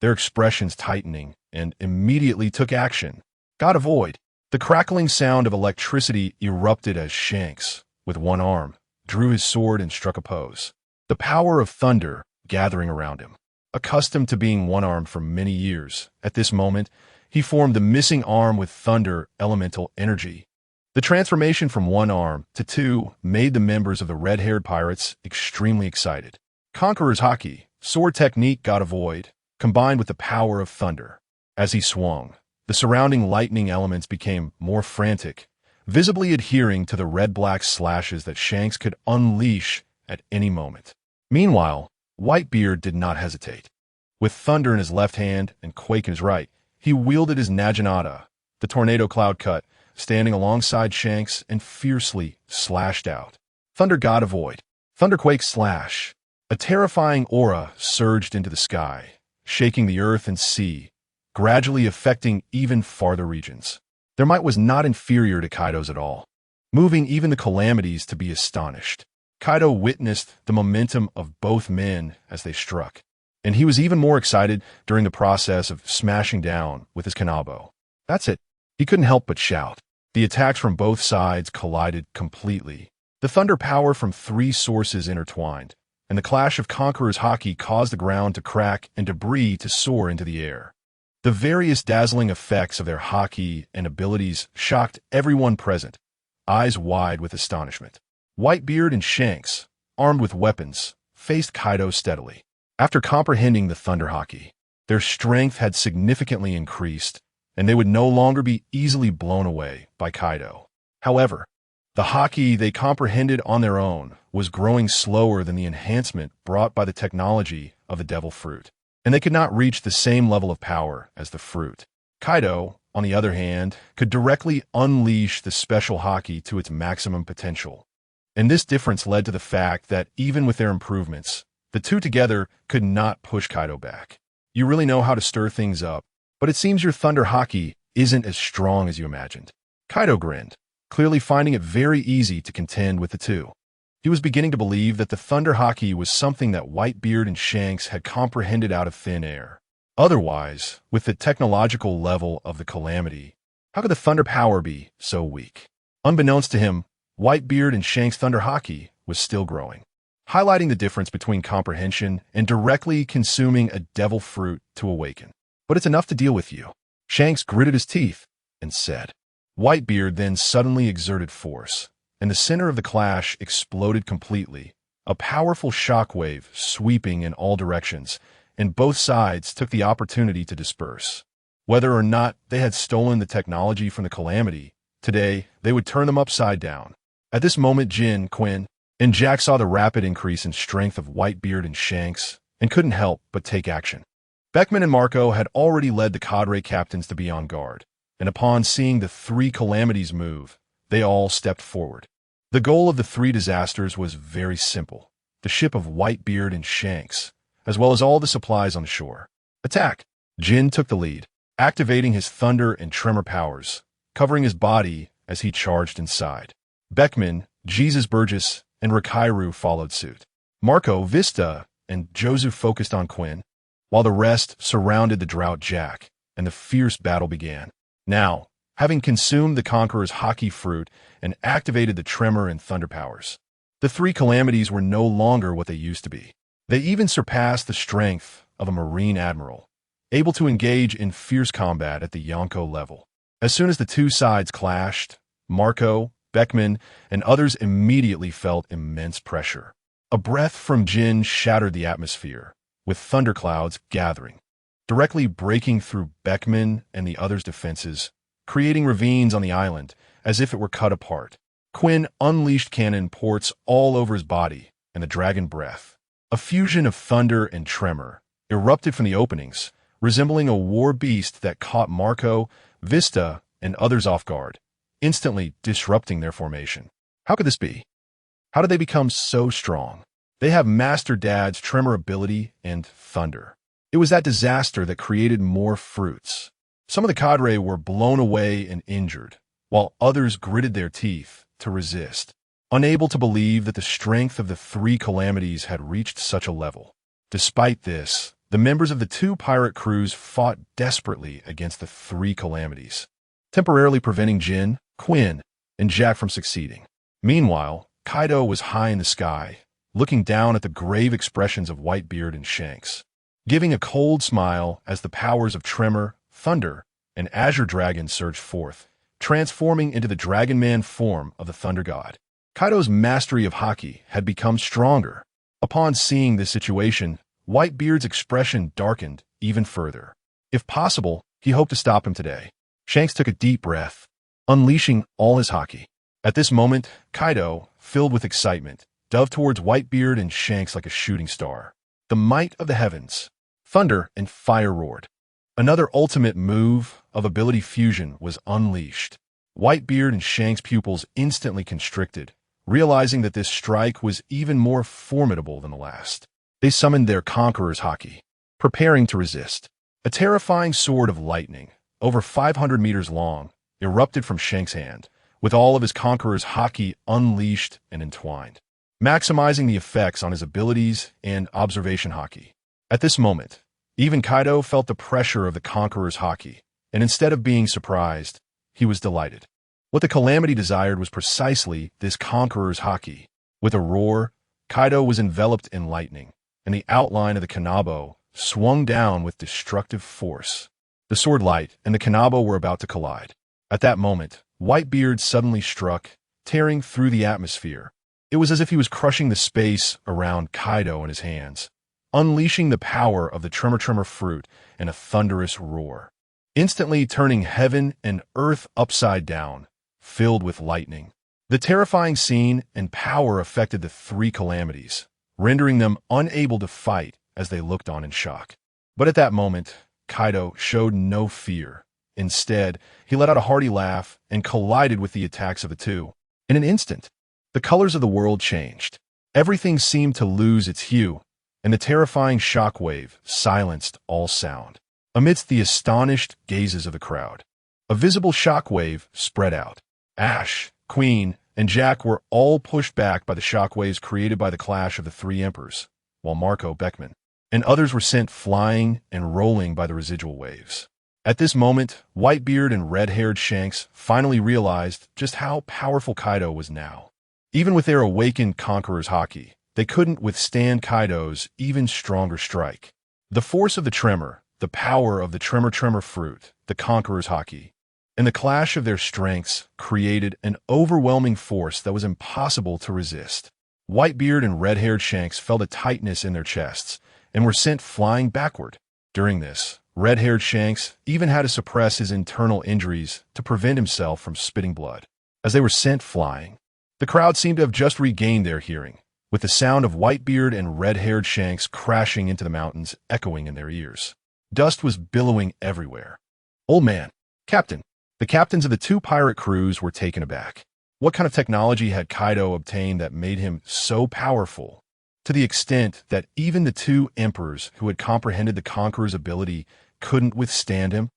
their expressions tightening, and immediately took action. God avoid. The crackling sound of electricity erupted as Shanks, with one arm, drew his sword and struck a pose. The power of thunder gathering around him. Accustomed to being one-armed for many years, at this moment, he formed the missing arm with thunder elemental energy. The transformation from one arm to two made the members of the red-haired pirates extremely excited. Conqueror's Haki, sword technique God avoid, combined with the power of thunder. As he swung, the surrounding lightning elements became more frantic, visibly adhering to the red-black slashes that Shanks could unleash at any moment. Meanwhile, Whitebeard did not hesitate. With thunder in his left hand and quake in his right, he wielded his Naginata, the tornado cloud cut, standing alongside Shanks and fiercely slashed out. Thunder God avoid. Thunderquake slash. A terrifying aura surged into the sky, shaking the earth and sea, gradually affecting even farther regions. Their might was not inferior to Kaido's at all, moving even the calamities to be astonished. Kaido witnessed the momentum of both men as they struck, and he was even more excited during the process of smashing down with his kanabo. That's it. He couldn't help but shout. The attacks from both sides collided completely. The thunder power from three sources intertwined, and the clash of Conqueror's Haki caused the ground to crack and debris to soar into the air. The various dazzling effects of their Haki and abilities shocked everyone present, eyes wide with astonishment. Whitebeard and Shanks, armed with weapons, faced Kaido steadily. After comprehending the Thunder Haki, their strength had significantly increased, and they would no longer be easily blown away by Kaido. However, the Haki they comprehended on their own was growing slower than the enhancement brought by the technology of the Devil Fruit, and they could not reach the same level of power as the fruit. Kaido, on the other hand, could directly unleash the special Haki to its maximum potential. And this difference led to the fact that even with their improvements, the two together could not push Kaido back. You really know how to stir things up, but it seems your Thunder Haki isn't as strong as you imagined. Kaido grinned, clearly finding it very easy to contend with the two. He was beginning to believe that the Thunder Haki was something that Whitebeard and Shanks had comprehended out of thin air. Otherwise, with the technological level of the Calamity, how could the Thunder power be so weak? Unbeknownst to him, Whitebeard and Shanks' Thunder Haki was still growing, highlighting the difference between comprehension and directly consuming a devil fruit to awaken. But it's enough to deal with you. Shanks gritted his teeth and said. Whitebeard then suddenly exerted force, and the center of the clash exploded completely, a powerful shockwave sweeping in all directions, and both sides took the opportunity to disperse. Whether or not they had stolen the technology from the Calamity, today they would turn them upside down. At this moment, Jin, Quinn, and Jack saw the rapid increase in strength of Whitebeard and Shanks, and couldn't help but take action. Beckman and Marco had already led the cadre captains to be on guard, and upon seeing the three calamities move, they all stepped forward. The goal of the three disasters was very simple: the ship of Whitebeard and Shanks, as well as all the supplies on the shore. Attack! Jin took the lead, activating his thunder and tremor powers, covering his body as he charged inside. Beckman, Jesus Burgess, and Rakairu followed suit. Marco, Vista, and Jozu focused on Quinn, while the rest surrounded the Drought Jack, and the fierce battle began. Now, having consumed the Conqueror's Haki fruit and activated the tremor and thunder powers, the three calamities were no longer what they used to be. They even surpassed the strength of a Marine Admiral, able to engage in fierce combat at the Yonko level. As soon as the two sides clashed, Marco, Beckman, and others immediately felt immense pressure. A breath from Jin shattered the atmosphere, with thunderclouds gathering, directly breaking through Beckman and the others' defenses, creating ravines on the island as if it were cut apart. Quinn unleashed cannon ports all over his body, and the dragon breath, a fusion of thunder and tremor, erupted from the openings, resembling a war beast that caught Marco, Vista, and others off guard, instantly disrupting their formation. How could this be? How did they become so strong? They have Master Dad's tremor ability and thunder. It was that disaster that created more fruits. Some of the cadre were blown away and injured, while others gritted their teeth to resist. unable to believe that the strength of the three calamities had reached such a level. Despite this, the members of the two pirate crews fought desperately against the three calamities, temporarily preventing Jin, Quinn, and Jack from succeeding. Meanwhile, Kaido was high in the sky, looking down at the grave expressions of Whitebeard and Shanks, giving a cold smile as the powers of Tremor, Thunder, and Azure Dragon surged forth, transforming into the Dragon Man form of the Thunder God. Kaido's mastery of Haki had become stronger. Upon seeing this situation, Whitebeard's expression darkened even further. If possible, he hoped to stop him today. Shanks took a deep breath, unleashing all his Haki. At this moment, Kaido, filled with excitement, dove towards Whitebeard and Shanks like a shooting star. The might of the heavens, thunder and fire roared. Another ultimate move of ability fusion was unleashed. Whitebeard and Shanks' pupils instantly constricted, realizing that this strike was even more formidable than the last. They summoned their Conqueror's Haki, preparing to resist. A terrifying sword of lightning, over 500 meters long, erupted from Shanks' hand, with all of his Conqueror's Haki unleashed and entwined, maximizing the effects on his abilities and observation Haki. At this moment, even Kaido felt the pressure of the Conqueror's Haki, and instead of being surprised, he was delighted. What the Calamity desired was precisely this Conqueror's Haki. With a roar, Kaido was enveloped in lightning, and the outline of the Kanabo swung down with destructive force. The sword light and the Kanabo were about to collide. At that moment, Whitebeard suddenly struck, tearing through the atmosphere. It was as if he was crushing the space around Kaido in his hands, unleashing the power of the Tremor fruit in a thunderous roar, instantly turning heaven and earth upside down, filled with lightning. The terrifying scene and power affected the three calamities, rendering them unable to fight as they looked on in shock. But at that moment, Kaido showed no fear. Instead, he let out a hearty laugh and collided with the attacks of the two. In an instant, the colors of the world changed. Everything seemed to lose its hue, and the terrifying shockwave silenced all sound. Amidst the astonished gazes of the crowd, a visible shockwave spread out. Ash, Queen, and Jack were all pushed back by the shockwaves created by the clash of the three emperors, while Marco, Beckman, and others were sent flying and rolling by the residual waves. At this moment, Whitebeard and red-haired Shanks finally realized just how powerful Kaido was now. Even with their awakened Conqueror's Haki, they couldn't withstand Kaido's even stronger strike. The force of the Tremor, the power of the Tremor fruit, the Conqueror's Haki, and the clash of their strengths created an overwhelming force that was impossible to resist. Whitebeard and red-haired Shanks felt a tightness in their chests and were sent flying backward. During this, red-haired Shanks even had to suppress his internal injuries to prevent himself from spitting blood. As they were sent flying, the crowd seemed to have just regained their hearing, with the sound of Whitebeard and red-haired Shanks crashing into the mountains echoing in their ears. Dust was billowing everywhere. Old man, Captain. The captains of the two pirate crews were taken aback. What kind of technology had Kaido obtained that made him so powerful, to the extent that even the two emperors who had comprehended the Conqueror's ability couldn't withstand him?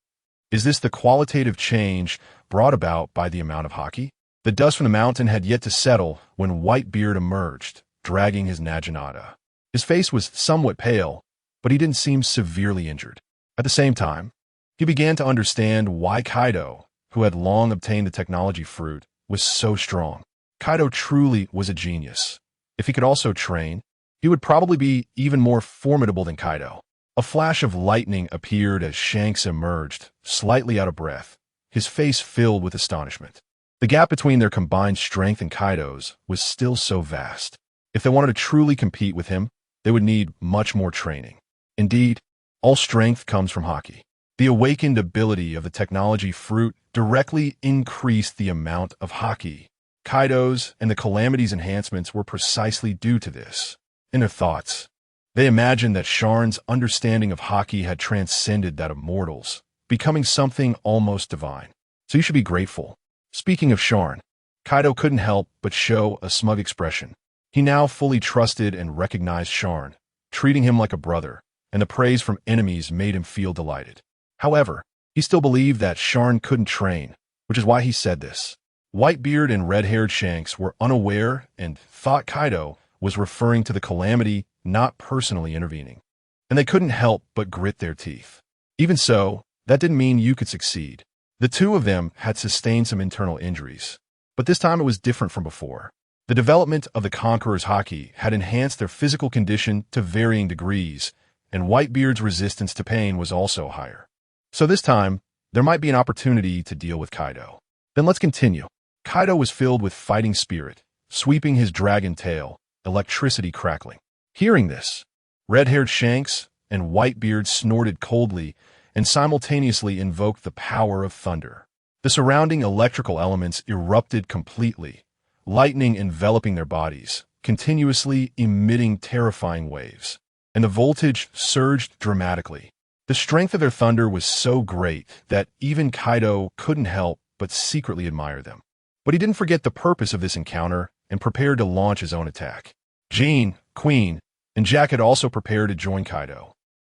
Is this the qualitative change brought about by the amount of Haki? The dust from the mountain had yet to settle when Whitebeard emerged, dragging his Naginata. His face was somewhat pale, but he didn't seem severely injured. At the same time, he began to understand why Kaido, who had long obtained the technology fruit, was so strong. Kaido truly was a genius. If he could also train, he would probably be even more formidable than Kaido. A flash of lightning appeared as Shanks emerged, slightly out of breath, his face filled with astonishment. The gap between their combined strength and Kaido's was still so vast. If they wanted to truly compete with him, they would need much more training. Indeed, all strength comes from Haki. The awakened ability of the technology fruit directly increased the amount of Haki. Kaido's and the Calamity's enhancements were precisely due to this. In their thoughts, they imagined that Sharn's understanding of Haki had transcended that of mortals, becoming something almost divine. So you should be grateful. Speaking of Sharn, Kaido couldn't help but show a smug expression. He now fully trusted and recognized Sharn, treating him like a brother, and the praise from enemies made him feel delighted. However, he still believed that Sharn couldn't train, which is why he said this. Whitebeard and red-haired Shanks were unaware and thought Kaido was referring to the Calamity, not personally intervening. And they couldn't help but grit their teeth. Even so, that didn't mean you could succeed. The two of them had sustained some internal injuries. But this time it was different from before. The development of the Conqueror's Haki had enhanced their physical condition to varying degrees, and Whitebeard's resistance to pain was also higher. So this time, there might be an opportunity to deal with Kaido. Then let's continue. Kaido was filled with fighting spirit, sweeping his dragon tail, electricity crackling. Hearing this, red-haired Shanks and Whitebeard snorted coldly and simultaneously invoked the power of thunder. The surrounding electrical elements erupted completely, lightning enveloping their bodies, continuously emitting terrifying waves. And the voltage surged dramatically. The strength of their thunder was so great that even Kaido couldn't help but secretly admire them. But he didn't forget the purpose of this encounter and prepared to launch his own attack. Jean, Queen, and Jack had also prepared to join Kaido,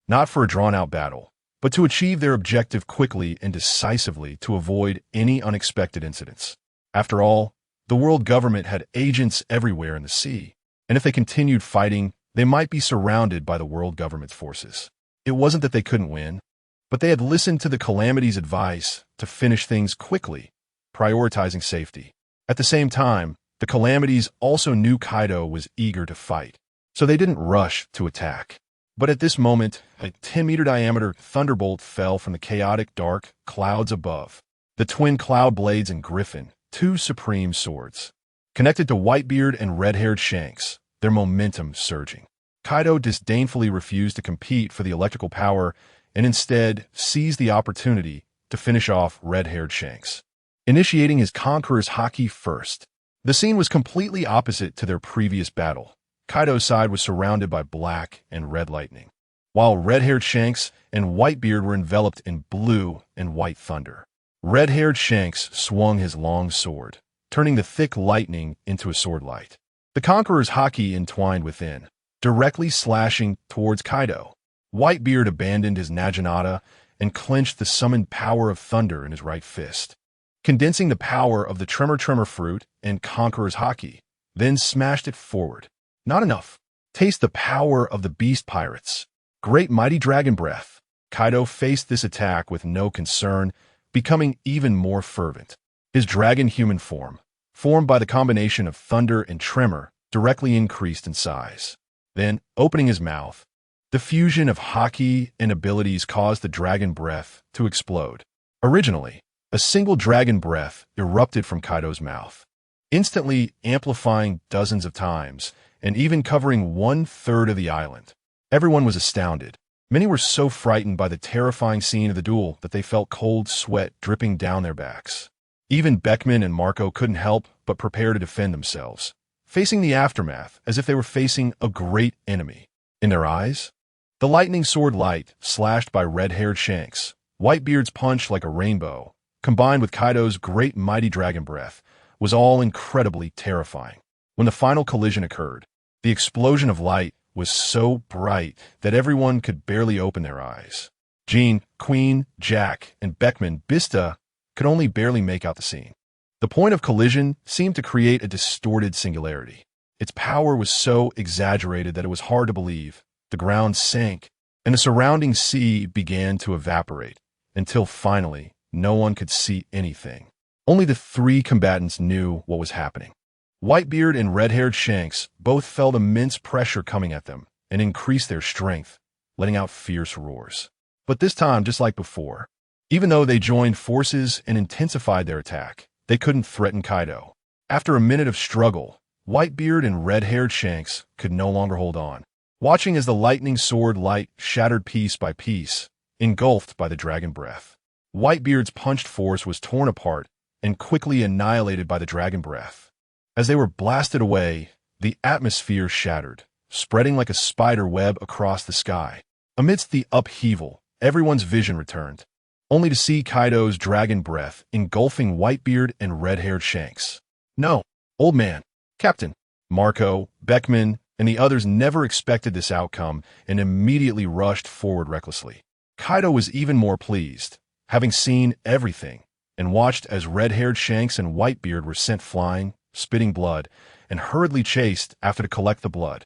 not for a drawn-out battle, but to achieve their objective quickly and decisively to avoid any unexpected incidents. After all, the world government had agents everywhere in the sea, and if they continued fighting, they might be surrounded by the world government's forces. It wasn't that they couldn't win, but they had listened to the Calamity's advice to finish things quickly, prioritizing safety. At the same time, the Calamities also knew Kaido was eager to fight, so they didn't rush to attack. But at this moment, a 10-meter diameter thunderbolt fell from the chaotic dark clouds above. The twin cloud blades and griffin, two supreme swords, connected to Whitebeard and red-haired Shanks, their momentum surging. Kaido disdainfully refused to compete for the electrical power and instead seized the opportunity to finish off red-haired Shanks, initiating his Conqueror's Haki first. The scene was completely opposite to their previous battle. Kaido's side was surrounded by black and red lightning, while red-haired Shanks and Whitebeard were enveloped in blue and white thunder. Red-haired Shanks swung his long sword, turning the thick lightning into a sword light. The Conqueror's Haki entwined within, directly slashing towards Kaido. Whitebeard abandoned his Naginata and clenched the summoned power of thunder in his right fist, condensing the power of the Tremor fruit and Conqueror's Haki, then smashed it forward. Not enough. Taste the power of the beast pirates. Great mighty dragon breath. Kaido faced this attack with no concern, becoming even more fervent. His dragon human form, formed by the combination of thunder and tremor, directly increased in size. Then, opening his mouth, the fusion of Haki and abilities caused the dragon breath to explode. Originally, a single dragon breath erupted from Kaido's mouth, instantly amplifying dozens of times, and even covering 1/3 of the island. Everyone was astounded. Many were so frightened by the terrifying scene of the duel that they felt cold sweat dripping down their backs. Even Beckman and Marco couldn't help but prepare to defend themselves, facing the aftermath as if they were facing a great enemy. In their eyes, the lightning sword light slashed by red-haired Shanks, Whitebeard's punch like a rainbow, combined with Kaido's great mighty dragon breath, was all incredibly terrifying. When the final collision occurred, the explosion of light was so bright that everyone could barely open their eyes. Jean, Queen, Jack, and Beckman Bista could only barely make out the scene. The point of collision seemed to create a distorted singularity. Its power was so exaggerated that it was hard to believe. The ground sank, and the surrounding sea began to evaporate, until finally, no one could see anything. Only the three combatants knew what was happening. Whitebeard and red-haired Shanks both felt immense pressure coming at them and increased their strength, letting out fierce roars. But this time, just like before, even though they joined forces and intensified their attack, they couldn't threaten Kaido. After a minute of struggle, Whitebeard and red-haired Shanks could no longer hold on, watching as the lightning sword light shattered piece by piece, engulfed by the dragon breath. Whitebeard's punched force was torn apart and quickly annihilated by the dragon breath. As they were blasted away, the atmosphere shattered, spreading like a spider web across the sky. Amidst the upheaval, everyone's vision returned, only to see Kaido's dragon breath engulfing Whitebeard and red-haired Shanks. No, old man, Captain, Marco, Beckman, and the others never expected this outcome and immediately rushed forward recklessly. Kaido was even more pleased. Having seen everything, and watched as red-haired Shanks and Whitebeard were sent flying, spitting blood, and hurriedly chased after to collect the blood.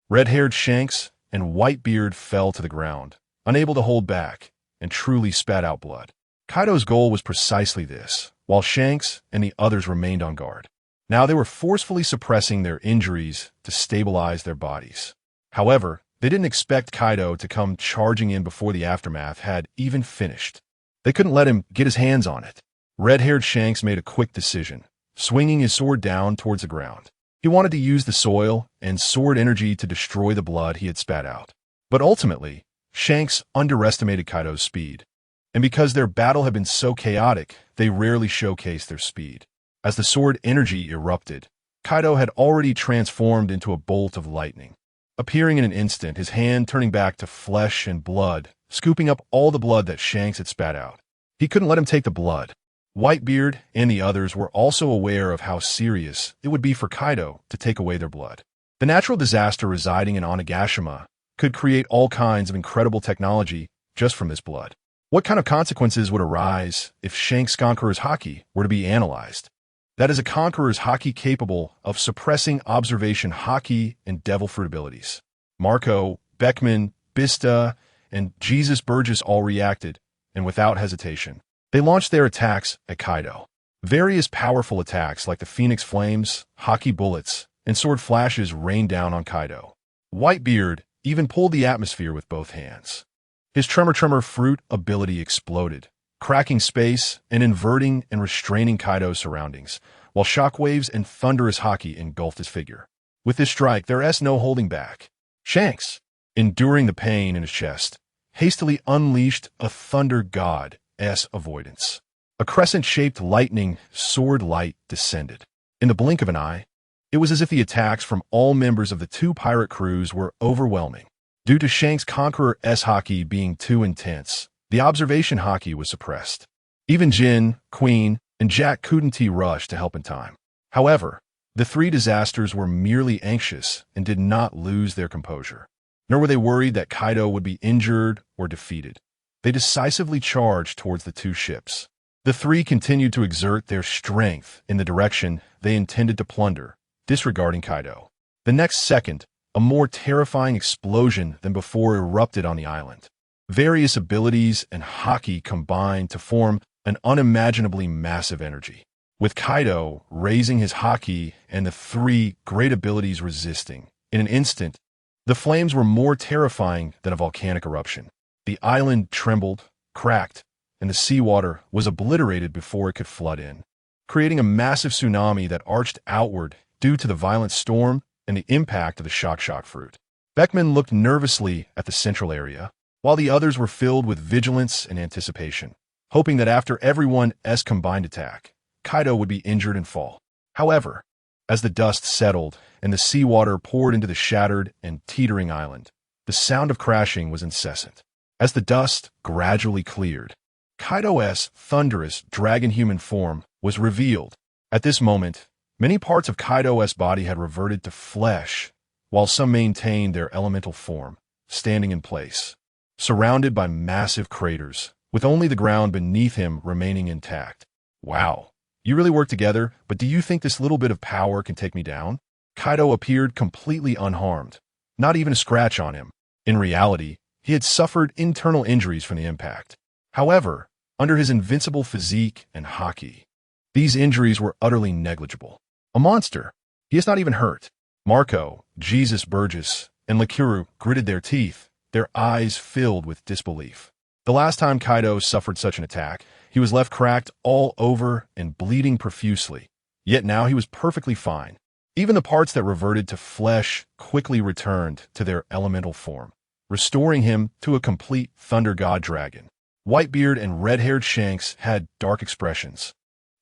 Red-haired Shanks and Whitebeard fell to the ground, unable to hold back, and truly spat out blood. Kaido's goal was precisely this, while Shanks and the others remained on guard. Now they were forcefully suppressing their injuries to stabilize their bodies. However, they didn't expect Kaido to come charging in before the aftermath had even finished. They couldn't let him get his hands on it. Red-haired Shanks made a quick decision, swinging his sword down towards the ground. He wanted to use the soil and sword energy to destroy the blood he had spat out. But ultimately, Shanks underestimated Kaido's speed. And because their battle had been so chaotic, they rarely showcased their speed. As the sword energy erupted, Kaido had already transformed into a bolt of lightning. Appearing in an instant, his hand turning back to flesh and blood, scooping up all the blood that Shanks had spat out. He couldn't let him take the blood. Whitebeard and the others were also aware of how serious it would be for Kaido to take away their blood. The natural disaster residing in Onigashima could create all kinds of incredible technology just from this blood. What kind of consequences would arise if Shanks' Conqueror's Haki were to be analyzed? That is a Conqueror's Haki capable of suppressing observation Haki and devil fruit abilities. Marco, Beckman, Bista, and Jesus Burgess all reacted, and without hesitation, they launched their attacks at Kaido. Various powerful attacks like the Phoenix Flames, Haki Bullets, and Sword Flashes rained down on Kaido. Whitebeard even pulled the atmosphere with both hands. His Tremor Fruit ability exploded, cracking space and inverting and restraining Kaido's surroundings, while shockwaves and thunderous Haki engulfed his figure. With this strike, there's no holding back. Shanks, enduring the pain in his chest, hastily unleashed a Thunder God's avoidance. A crescent-shaped lightning sword light descended. In the blink of an eye, it was as if the attacks from all members of the two pirate crews were overwhelming. Due to Shanks' Conqueror's Haki being too intense, the observation Haki was suppressed. Even Jin, Queen, and Jack couldn't rush to help in time. However, the three disasters were merely anxious and did not lose their composure. Nor were they worried that Kaido would be injured or defeated. They decisively charged towards the two ships. The three continued to exert their strength in the direction they intended to plunder, disregarding Kaido. The next second, a more terrifying explosion than before erupted on the island. Various abilities and Haki combined to form an unimaginably massive energy, with Kaido raising his Haki and the three great abilities resisting. In an instant, the flames were more terrifying than a volcanic eruption. The island trembled, cracked, and the seawater was obliterated before it could flood in, creating a massive tsunami that arched outward due to the violent storm and the impact of the shock fruit. Beckman looked nervously at the central area, while the others were filled with vigilance and anticipation, hoping that after everyone's combined attack, Kaido would be injured and fall. However, as the dust settled and the seawater poured into the shattered and teetering island, the sound of crashing was incessant. As the dust gradually cleared, Kaido's thunderous dragon-human form was revealed. At this moment, many parts of Kaido's body had reverted to flesh, while some maintained their elemental form, standing in place, surrounded by massive craters, with only the ground beneath him remaining intact. Wow, you really work together, but do you think this little bit of power can take me down? Kaido appeared completely unharmed, not even a scratch on him. In reality, he had suffered internal injuries from the impact. However, under his invincible physique and Haki, these injuries were utterly negligible. A monster. He is not even hurt. Marco, Jesus Burgess, and Lakuru gritted their teeth, their eyes filled with disbelief. The last time Kaido suffered such an attack, he was left cracked all over and bleeding profusely. Yet now he was perfectly fine. Even the parts that reverted to flesh quickly returned to their elemental form, restoring him to a complete Thunder God Dragon. Whitebeard and red-haired Shanks had dark expressions,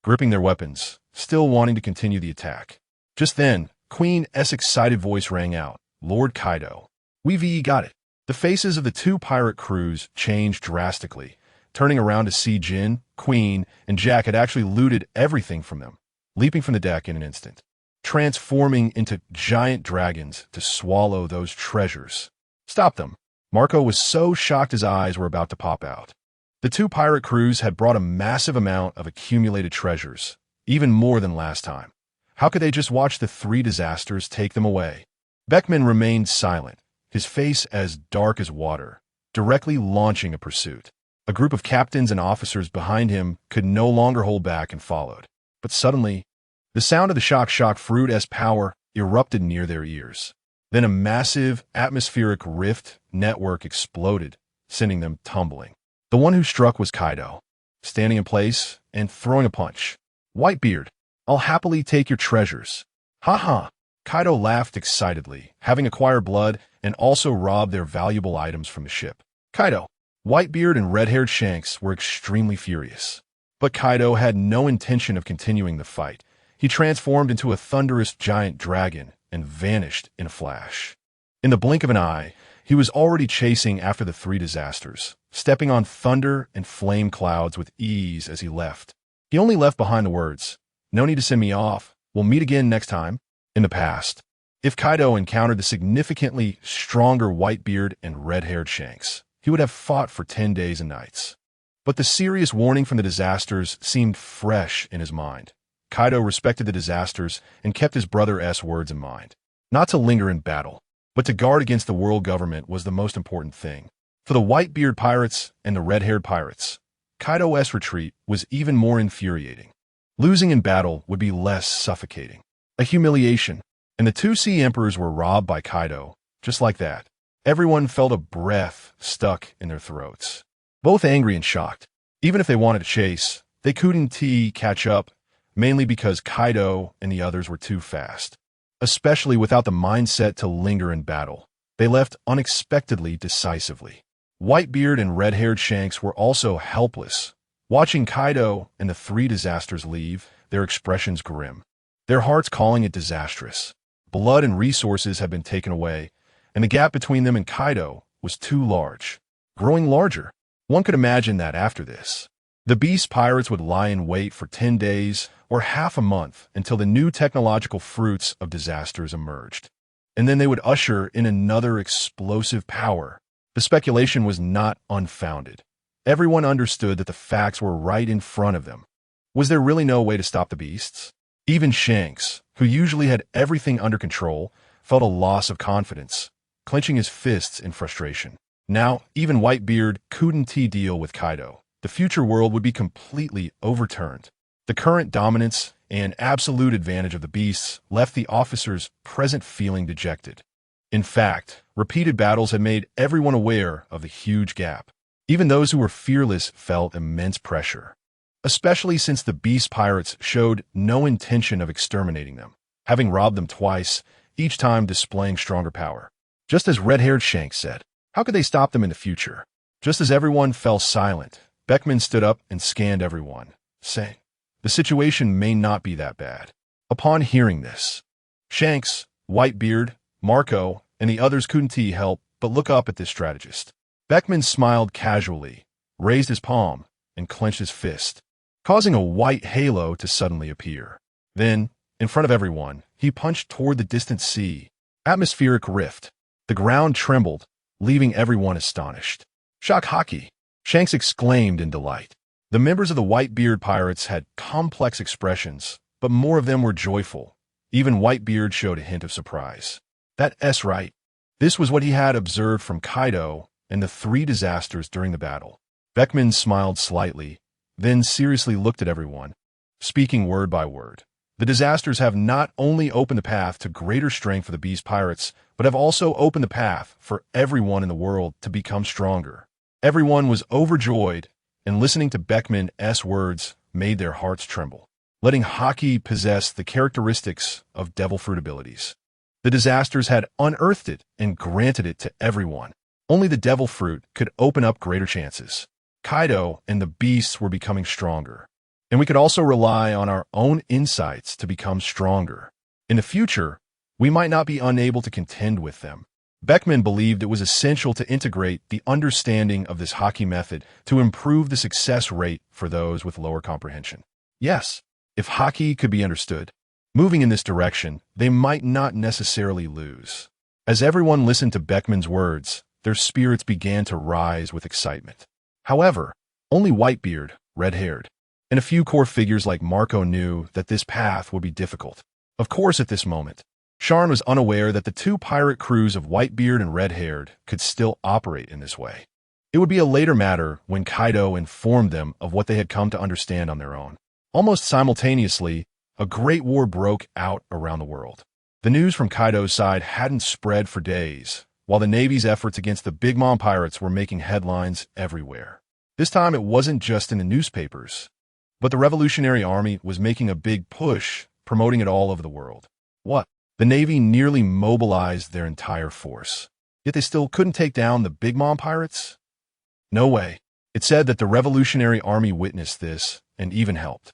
gripping their weapons, still wanting to continue the attack. Just then, Queen's excited voice rang out, "Lord Kaido, we've got it." The faces of the two pirate crews changed drastically, turning around to see Jin, Queen, and Jack had actually looted everything from them, leaping from the deck in an instant, transforming into giant dragons to swallow those treasures. Stop them. Marco was so shocked his eyes were about to pop out. The two pirate crews had brought a massive amount of accumulated treasures, even more than last time. How could they just watch the three disasters take them away? Beckman remained silent, his face as dark as water, directly launching a pursuit. A group of captains and officers behind him could no longer hold back and followed. But suddenly, the sound of the shock fruit-esque power erupted near their ears. Then a massive atmospheric rift network exploded, sending them tumbling. The one who struck was Kaido, standing in place and throwing a punch. "Whitebeard, I'll happily take your treasures." "Ha ha!" Kaido laughed excitedly, having acquired blood and also robbed their valuable items from the ship. Kaido, Whitebeard and red-haired Shanks were extremely furious. But Kaido had no intention of continuing the fight. He transformed into a thunderous giant dragon and vanished in a flash. In the blink of an eye, he was already chasing after the three disasters, stepping on thunder and flame clouds with ease as he left. He only left behind the words, "No need to send me off. We'll meet again next time." In the past, if Kaido encountered the significantly stronger Whitebeard and red-haired Shanks, he would have fought for 10 days and nights. But the serious warning from the disasters seemed fresh in his mind. Kaido respected the disasters and kept his brother's words in mind. Not to linger in battle, but to guard against the world government was the most important thing. For the Whitebeard pirates and the red-haired pirates, Kaido's retreat was even more infuriating. Losing in battle would be less suffocating. A humiliation, and the two Sea Emperors were robbed by Kaido, just like that. Everyone felt a breath stuck in their throats. Both angry and shocked. Even if they wanted to chase, they couldn't catch up, mainly because Kaido and the others were too fast. Especially without the mindset to linger in battle. They left unexpectedly decisively. Whitebeard and red-haired Shanks were also helpless. Watching Kaido and the three disasters leave, their expressions grim. Their hearts calling it disastrous. Blood and resources had been taken away, and the gap between them and Kaido was too large. Growing larger. One could imagine that after this, the beast pirates would lie in wait for 10 days or half a month until the new technological fruits of disasters emerged. And then they would usher in another explosive power. The speculation was not unfounded. Everyone understood that the facts were right in front of them. Was there really no way to stop the beasts? Even Shanks, who usually had everything under control, felt a loss of confidence, clenching his fists in frustration. Now, even Whitebeard couldn't deal with Kaido. The future world would be completely overturned. The current dominance and absolute advantage of the beasts left the officers present feeling dejected. In fact, repeated battles had made everyone aware of the huge gap. Even those who were fearless felt immense pressure, especially since the beast pirates showed no intention of exterminating them, having robbed them twice, each time displaying stronger power. Just as red-haired Shanks said, how could they stop them in the future? Just as everyone fell silent, Beckman stood up and scanned everyone, saying, "The situation may not be that bad." Upon hearing this, Shanks, Whitebeard, Marco, and the others couldn't help but look up at this strategist. Beckman smiled casually, raised his palm, and clenched his fist, causing a white halo to suddenly appear. Then, in front of everyone, he punched toward the distant sea. Atmospheric rift. The ground trembled, leaving everyone astonished. "Shock Haki!" Shanks exclaimed in delight. The members of the Whitebeard pirates had complex expressions, but more of them were joyful. Even Whitebeard showed a hint of surprise. That's right. This was what he had observed from Kaido and the three disasters during the battle. Beckman smiled slightly, then seriously looked at everyone, speaking word by word. The disasters have not only opened the path to greater strength for the beast pirates, but have also opened the path for everyone in the world to become stronger. Everyone was overjoyed, and listening to Beckman's words made their hearts tremble, letting Haki possess the characteristics of devil fruit abilities. The disasters had unearthed it and granted it to everyone. Only the devil fruit could open up greater chances. Kaido and the beasts were becoming stronger, and we could also rely on our own insights to become stronger. In the future, we might not be unable to contend with them. Beckman believed it was essential to integrate the understanding of this Haki method to improve the success rate for those with lower comprehension. Yes, if Haki could be understood, moving in this direction, they might not necessarily lose. As everyone listened to Beckman's words, their spirits began to rise with excitement. However, Only Whitebeard, red-haired, and a few core figures like Marco knew that this path would be difficult. Of course, at this moment, Sharn was unaware that the two pirate crews of Whitebeard and red-haired could still operate in this way. It would be a later matter when Kaido informed them of what they had come to understand on their own. Almost simultaneously, a great war broke out around the world. The news from Kaido's side hadn't spread for days, while the Navy's efforts against the Big Mom pirates were making headlines everywhere. This time it wasn't just in the newspapers, but the Revolutionary Army was making a big push, promoting it all over the world. What? The Navy nearly mobilized their entire force. Yet they still couldn't take down the Big Mom pirates? No way. It said that the Revolutionary Army witnessed this and even helped.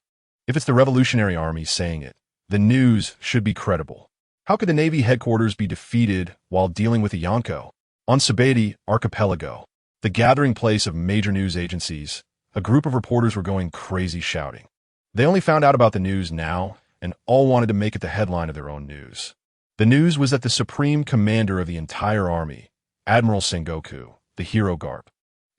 If it's the Revolutionary Army saying it, the news should be credible. How could the Navy headquarters be defeated while dealing with a Yonko? On Sabeti Archipelago, the gathering place of major news agencies, a group of reporters were going crazy shouting. They only found out about the news now and all wanted to make it the headline of their own news. The news was that the supreme commander of the entire army, Admiral Sengoku, the hero Garp,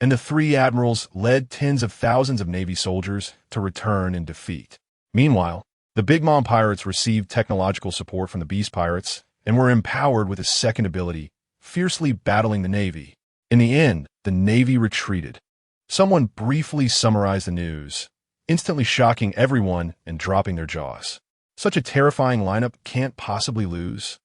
and the three admirals led tens of thousands of Navy soldiers to return in defeat. Meanwhile, the Big Mom pirates received technological support from the Beast pirates and were empowered with a second ability, fiercely battling the Navy. In the end, the Navy retreated. Someone briefly summarized the news, instantly shocking everyone and dropping their jaws. Such a terrifying lineup can't possibly lose.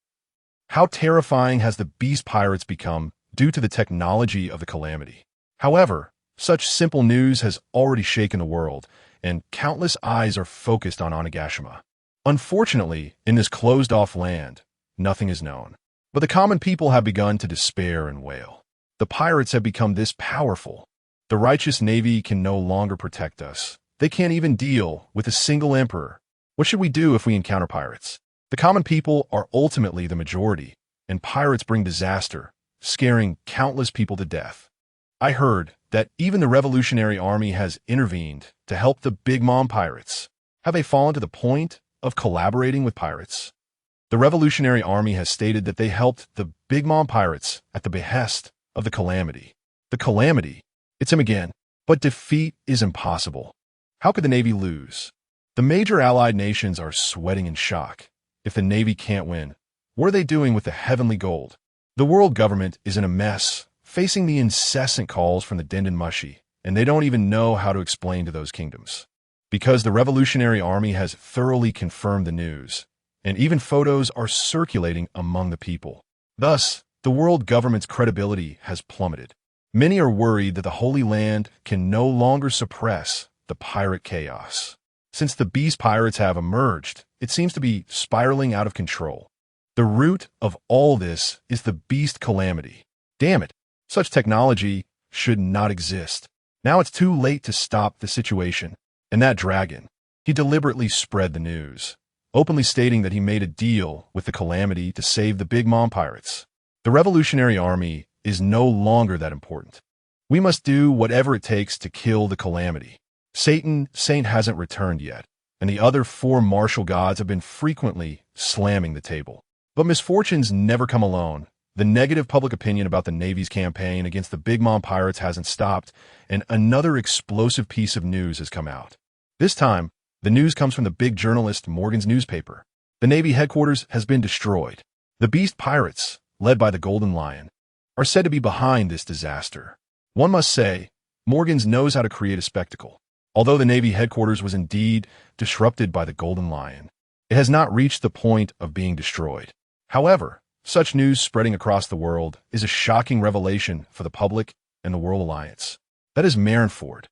How terrifying has the Beast pirates become due to the technology of the Calamity? However, such simple news has already shaken the world, and countless eyes are focused on Onigashima. Unfortunately, in this closed-off land, nothing is known. But the common people have begun to despair and wail. The pirates have become this powerful. The righteous Navy can no longer protect us. They can't even deal with a single emperor. What should we do if we encounter pirates? The common people are ultimately the majority, and pirates bring disaster, scaring countless people to death. I heard that even the Revolutionary Army has intervened to help the Big Mom pirates. Have they fallen to the point of collaborating with pirates? The Revolutionary Army has stated that they helped the Big Mom pirates at the behest of the Calamity. The Calamity? It's him again. But defeat is impossible. How could the Navy lose? The major allied nations are sweating in shock. If the Navy can't win, what are they doing with the heavenly gold? The world government is in a mess, facing the incessant calls from the Denden Mushi, and they don't even know how to explain to those kingdoms. Because the Revolutionary Army has thoroughly confirmed the news, and even photos are circulating among the people. Thus, the world government's credibility has plummeted. Many are worried that the Holy Land can no longer suppress the pirate chaos. Since the Beast pirates have emerged, it seems to be spiraling out of control. The root of all this is the Beast Calamity. Damn it, such technology should not exist. Now it's too late to stop the situation. And that dragon, he deliberately spread the news, openly stating that he made a deal with the Calamity to save the Big Mom pirates. The Revolutionary Army is no longer that important. We must do whatever it takes to kill the Calamity. Saint hasn't returned yet, and the other four martial gods have been frequently slamming the table. But misfortunes never come alone. The negative public opinion about the Navy's campaign against the Big Mom pirates hasn't stopped, and another explosive piece of news has come out. This time, the news comes from the big journalist Morgan's newspaper. The Navy headquarters has been destroyed. The Beast pirates, led by the Golden Lion, are said to be behind this disaster. One must say, Morgan's knows how to create a spectacle. Although the Navy headquarters was indeed disrupted by the Golden Lion, it has not reached the point of being destroyed. However, such news spreading across the world is a shocking revelation for the public and the World Alliance. That is Marineford,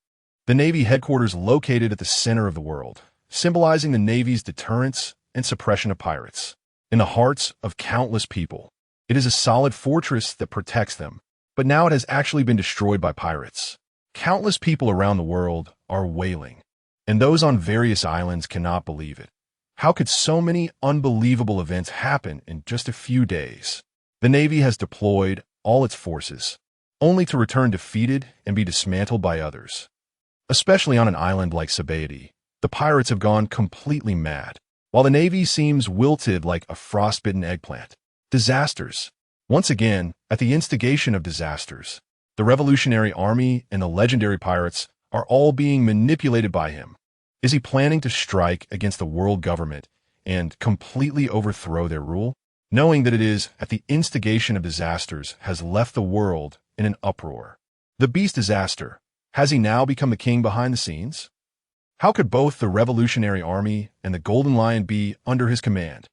the Navy headquarters located at the center of the world, symbolizing the Navy's deterrence and suppression of pirates. In the hearts of countless people, it is a solid fortress that protects them, but now it has actually been destroyed by pirates. Countless people around the world are wailing, and those on various islands cannot believe it. How could so many unbelievable events happen in just a few days? The Navy has deployed all its forces, only to return defeated and be dismantled by others. Especially on an island like Sabeti, the pirates have gone completely mad, while the Navy seems wilted like a frostbitten eggplant. Disasters. Once again, at the instigation of disasters, the Revolutionary Army and the legendary pirates are all being manipulated by him. Is he planning to strike against the world government and completely overthrow their rule, knowing that it is at the instigation of disasters has left the world in an uproar? The beast disaster, has he now become the king behind the scenes? How could both the Revolutionary Army and the Golden Lion be under his command?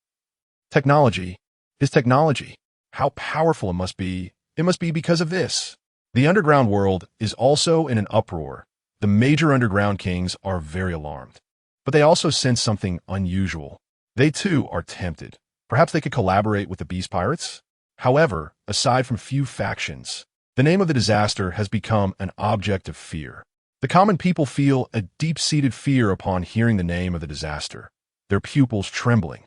Technology. His technology. How powerful it must be. It must be because of this. The underground world is also in an uproar. The major underground kings are very alarmed. But they also sense something unusual. They too are tempted. Perhaps they could collaborate with the Beast Pirates? However, aside from few factions, the name of the disaster has become an object of fear. The common people feel a deep-seated fear upon hearing the name of the disaster, their pupils trembling.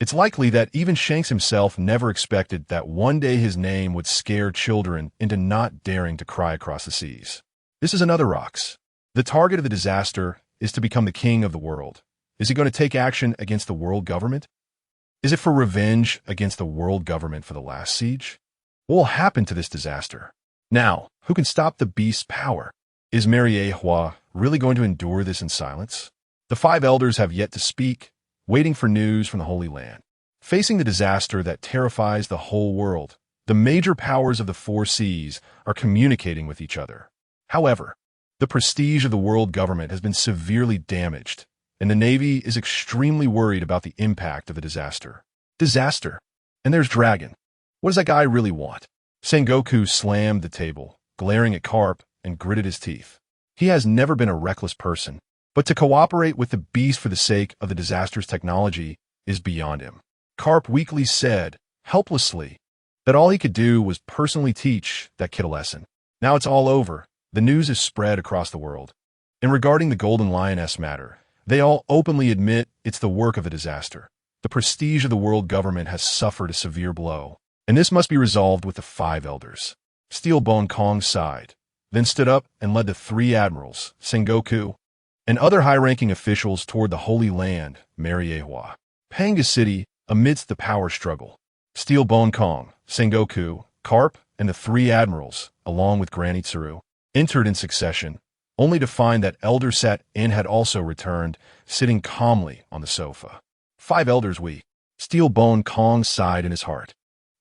It's likely that even Shanks himself never expected that one day his name would scare children into not daring to cry across the seas. This is another rocks. The target of the disaster is to become the king of the world. Is he going to take action against the world government? Is it for revenge against the world government for the last siege? What will happen to this disaster? Now, who can stop the beast's power? Is Mariehua really going to endure this in silence? The five elders have yet to speak, waiting for news from the Holy Land. Facing the disaster that terrifies the whole world, the major powers of the four seas are communicating with each other. However, the prestige of the world government has been severely damaged, and the Navy is extremely worried about the impact of the disaster. Disaster. And there's Dragon. What does that guy really want? Sengoku slammed the table, glaring at Carp, and gritted his teeth. He has never been a reckless person, but to cooperate with the beast for the sake of the disaster's technology is beyond him. Carp weakly said, helplessly, that all he could do was personally teach that kid a lesson. Now it's all over. The news is spread across the world. And regarding the Golden Lioness matter, they all openly admit it's the work of the disaster. The prestige of the world government has suffered a severe blow, and this must be resolved with the five elders. Steelbone Kong sighed, then stood up and led the three admirals, Sengoku, and other high-ranking officials toward the Holy Land, Mariehua. Panga City, amidst the power struggle. Steelbone Kong, Sengoku, Carp, and the three admirals, along with Granny Tsuru, entered in succession, only to find that Elder Sat-In had also returned, sitting calmly on the sofa. Five elders Steelbone Kong sighed in his heart,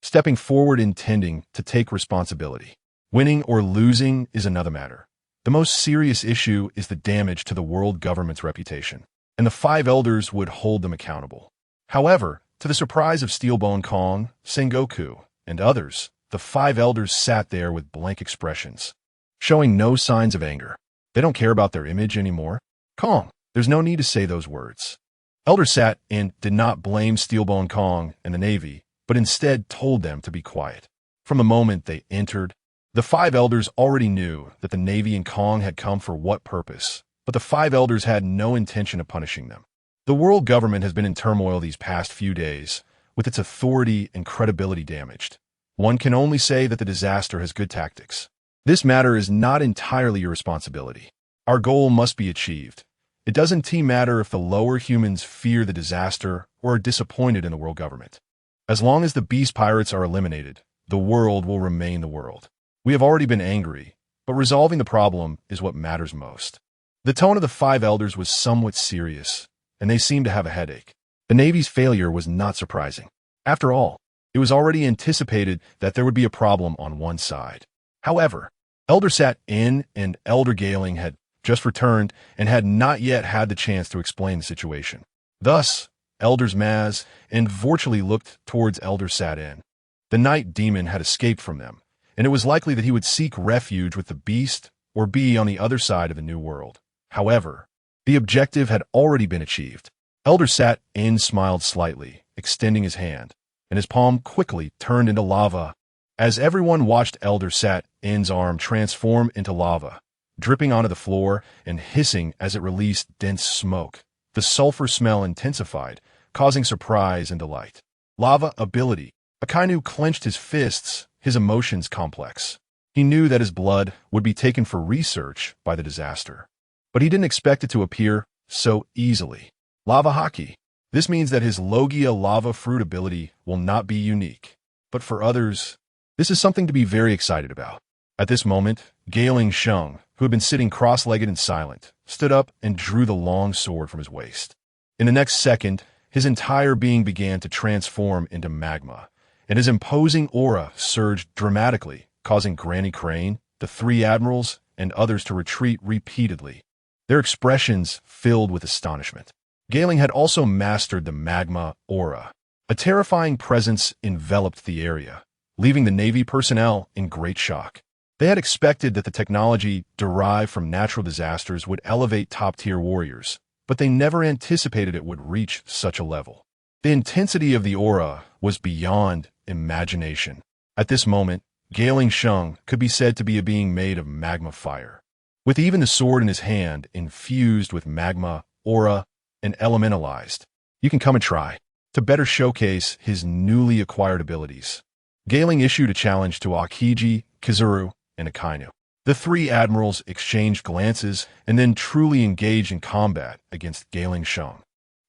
stepping forward intending to take responsibility. Winning or losing is another matter. The most serious issue is the damage to the world government's reputation, and the five elders would hold them accountable. However, to the surprise of Steelbone Kong, Sengoku, and others, the five elders sat there with blank expressions, showing no signs of anger. They don't care about their image anymore. Kong, there's no need to say those words. Elder Sat-In did not blame Steelbone Kong and the Navy, but instead told them to be quiet. From the moment they entered, the five elders already knew that the Navy and Kong had come for what purpose, but the five elders had no intention of punishing them. The world government has been in turmoil these past few days, with its authority and credibility damaged. One can only say that the disaster has good tactics. This matter is not entirely your responsibility. Our goal must be achieved. It doesn't matter if the lower humans fear the disaster or are disappointed in the world government. As long as the beast pirates are eliminated, the world will remain the world. We have already been angry, but resolving the problem is what matters most. The tone of the five elders was somewhat serious, and they seemed to have a headache. The Navy's failure was not surprising. After all, it was already anticipated that there would be a problem on one side. However, Elder Sat-In and Elder Galing had just returned and had not yet had the chance to explain the situation. Thus, Elders Maz and Vorchely looked towards Elder Sat-In. The night demon had escaped from them, and it was likely that he would seek refuge with the beast or be on the other side of the new world. However, the objective had already been achieved. Elder Sat-In smiled slightly, extending his hand, and his palm quickly turned into lava. As everyone watched Elder Sat-In's arm transform into lava, dripping onto the floor and hissing as it released dense smoke, the sulfur smell intensified, causing surprise and delight. Lava ability. Akainu clenched his fists, his emotions complex. He knew that his blood would be taken for research by the disaster, but he didn't expect it to appear so easily. Lava Haki. This means that his Logia lava fruit ability will not be unique, but for others, this is something to be very excited about. At this moment, Galing Shung, who had been sitting cross-legged and silent, stood up and drew the long sword from his waist. In the next second, his entire being began to transform into magma, and his imposing aura surged dramatically, causing Granny Crane, the three admirals, and others to retreat repeatedly, their expressions filled with astonishment. Gailing had also mastered the magma aura. A terrifying presence enveloped the area, leaving the Navy personnel in great shock. They had expected that the technology derived from natural disasters would elevate top-tier warriors, but they never anticipated it would reach such a level. The intensity of the aura was beyond imagination. At this moment, Gailing Shung could be said to be a being made of magma fire, with even the sword in his hand infused with magma, aura, and elementalized. You can come and try. To better showcase his newly acquired abilities, Gailing issued a challenge to Aokiji, Kizuru, and Akainu. The three admirals exchanged glances and then truly engaged in combat against Gailing Shung.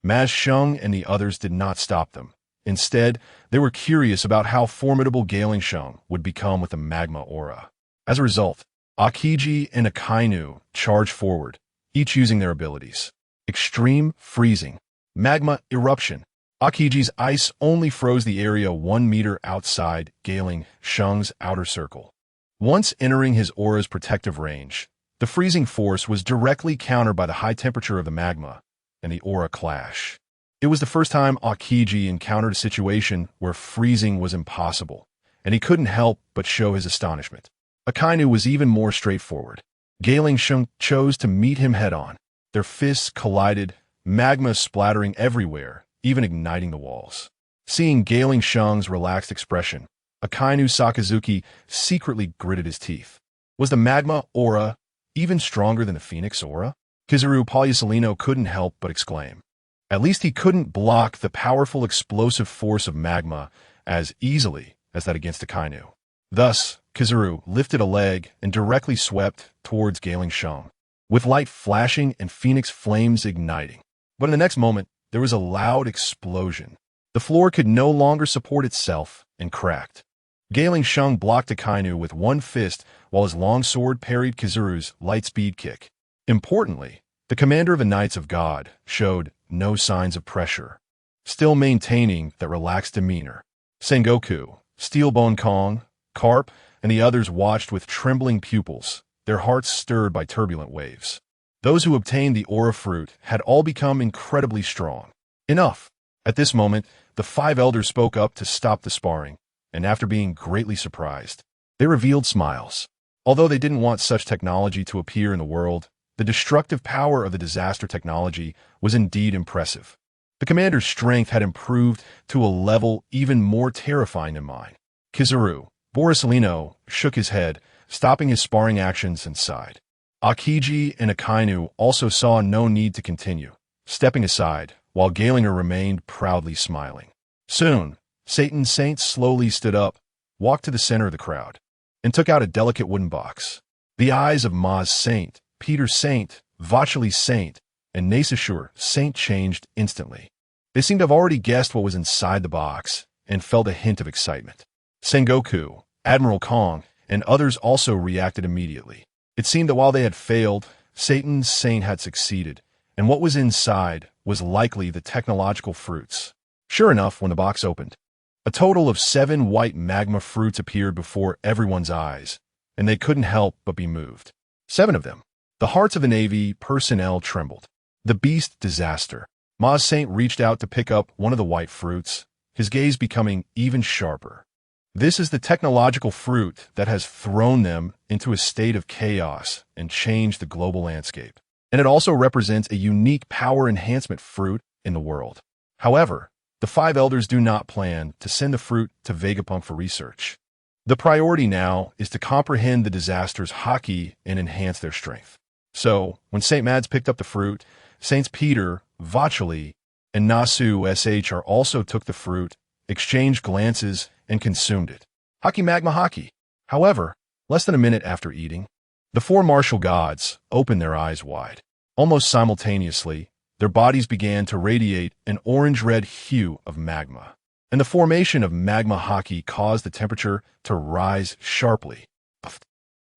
Maz Shung and the others did not stop them. Instead, they were curious about how formidable Gailing Shung would become with the magma aura. As a result, Aokiji and Akainu charged forward, each using their abilities. Extreme freezing, magma eruption. Aokiji's ice only froze the area 1 meter outside Gailing Shung's outer circle. Once entering his aura's protective range, the freezing force was directly countered by the high temperature of the magma and the aura clash. It was the first time Aokiji encountered a situation where freezing was impossible, and he couldn't help but show his astonishment. Akainu was even more straightforward. Gailing Shung chose to meet him head-on. Their fists collided, magma splattering everywhere, even igniting the walls. Seeing Gailing Shung's relaxed expression, Akainu Sakazuki secretly gritted his teeth. Was the magma aura even stronger than the Phoenix aura? Kizuru Pagliusolino couldn't help but exclaim. At least he couldn't block the powerful explosive force of magma as easily as that against Akainu. Thus, Kizuru lifted a leg and directly swept towards Gailing Shung, with light flashing and Phoenix flames igniting. But in the next moment, there was a loud explosion. The floor could no longer support itself and cracked. Gailing Shung blocked Akainu with one fist while his long sword parried Kizuru's light-speed kick. Importantly, the commander of the Knights of God showed no signs of pressure, still maintaining that relaxed demeanor. Sengoku, Steelbone Kong, Carp, and the others watched with trembling pupils, their hearts stirred by turbulent waves. Those who obtained the aura fruit had all become incredibly strong. Enough! At this moment, the five elders spoke up to stop the sparring, and after being greatly surprised, they revealed smiles. Although they didn't want such technology to appear in the world, the destructive power of the disaster technology was indeed impressive. The commander's strength had improved to a level even more terrifying than mine. Kizuru, Borisolino, shook his head, stopping his sparring actions and sighed. Aokiji and Akainu also saw no need to continue, stepping aside, while Gailinger remained proudly smiling. Soon, Satan Saint slowly stood up, walked to the center of the crowd, and took out a delicate wooden box. The eyes of Maz Saint, Peter Saint, Vacheli Saint, and Nasashur Saint changed instantly. They seemed to have already guessed what was inside the box and felt a hint of excitement. Sengoku, Admiral Kong, and others also reacted immediately. It seemed that while they had failed, Satan Saint had succeeded, and what was inside was likely the technological fruits. Sure enough, when the box opened, a total of 7 white magma fruits appeared before everyone's eyes, and they couldn't help but be moved. 7 of them. The hearts of the Navy personnel trembled. The beast disaster. Maz Saint reached out to pick up one of the white fruits, his gaze becoming even sharper. This is the technological fruit that has thrown them into a state of chaos and changed the global landscape. And it also represents a unique power enhancement fruit in the world. However, the 5 elders do not plan to send the fruit to Vegapunk for research. The priority now is to comprehend the disaster's Haki and enhance their strength. So, when St. Mads picked up the fruit, Saints Peter, Vacheli, and Nasu SHR also took the fruit, exchanged glances, and consumed it. Haki Magma Haki. However, less than a minute after eating, the 4 martial gods opened their eyes wide. Almost simultaneously, their bodies began to radiate an orange-red hue of magma, and the formation of magma Haki caused the temperature to rise sharply.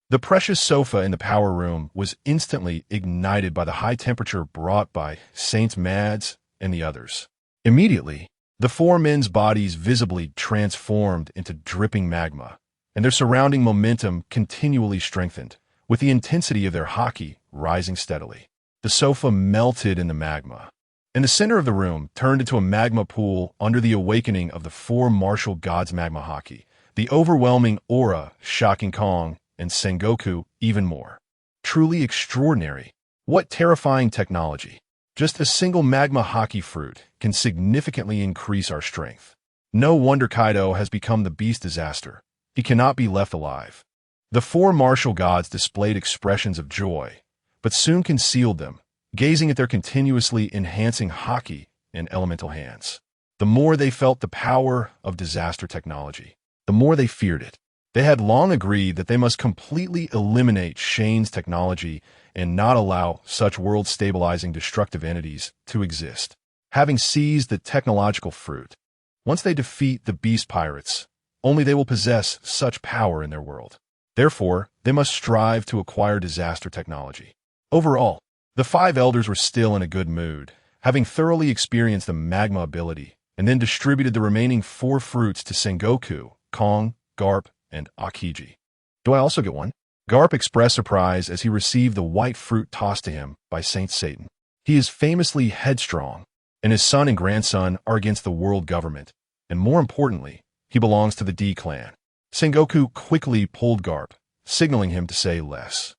The precious sofa in the power room was instantly ignited by the high temperature brought by Saints Mads and the others. Immediately, the four men's bodies visibly transformed into dripping magma, and their surrounding momentum continually strengthened, with the intensity of their haki rising steadily. The sofa melted in the magma, and the center of the room turned into a magma pool under the awakening of the four martial gods' magma haki. The overwhelming aura shocking Kong and Sengoku even more. Truly extraordinary. What terrifying technology. Just a single magma haki fruit can significantly increase our strength. No wonder Kaido has become the beast disaster. He cannot be left alive. The four martial gods displayed expressions of joy, but soon concealed them, gazing at their continuously enhancing haki and elemental hands. The more they felt the power of disaster technology, the more they feared it. They had long agreed that they must completely eliminate Shane's technology and not allow such world-stabilizing destructive entities to exist. Having seized the technological fruit, once they defeat the beast pirates, only they will possess such power in their world. Therefore, they must strive to acquire disaster technology. Overall, the five elders were still in a good mood, having thoroughly experienced the magma ability, and then distributed the remaining four fruits to Sengoku, Kong, Garp, and Akiji. Do I also get one? Garp expressed surprise as he received the white fruit tossed to him by Saint Satan. He is famously headstrong, and his son and grandson are against the world government, and more importantly, he belongs to the D clan. Sengoku quickly pulled Garp, signaling him to say less.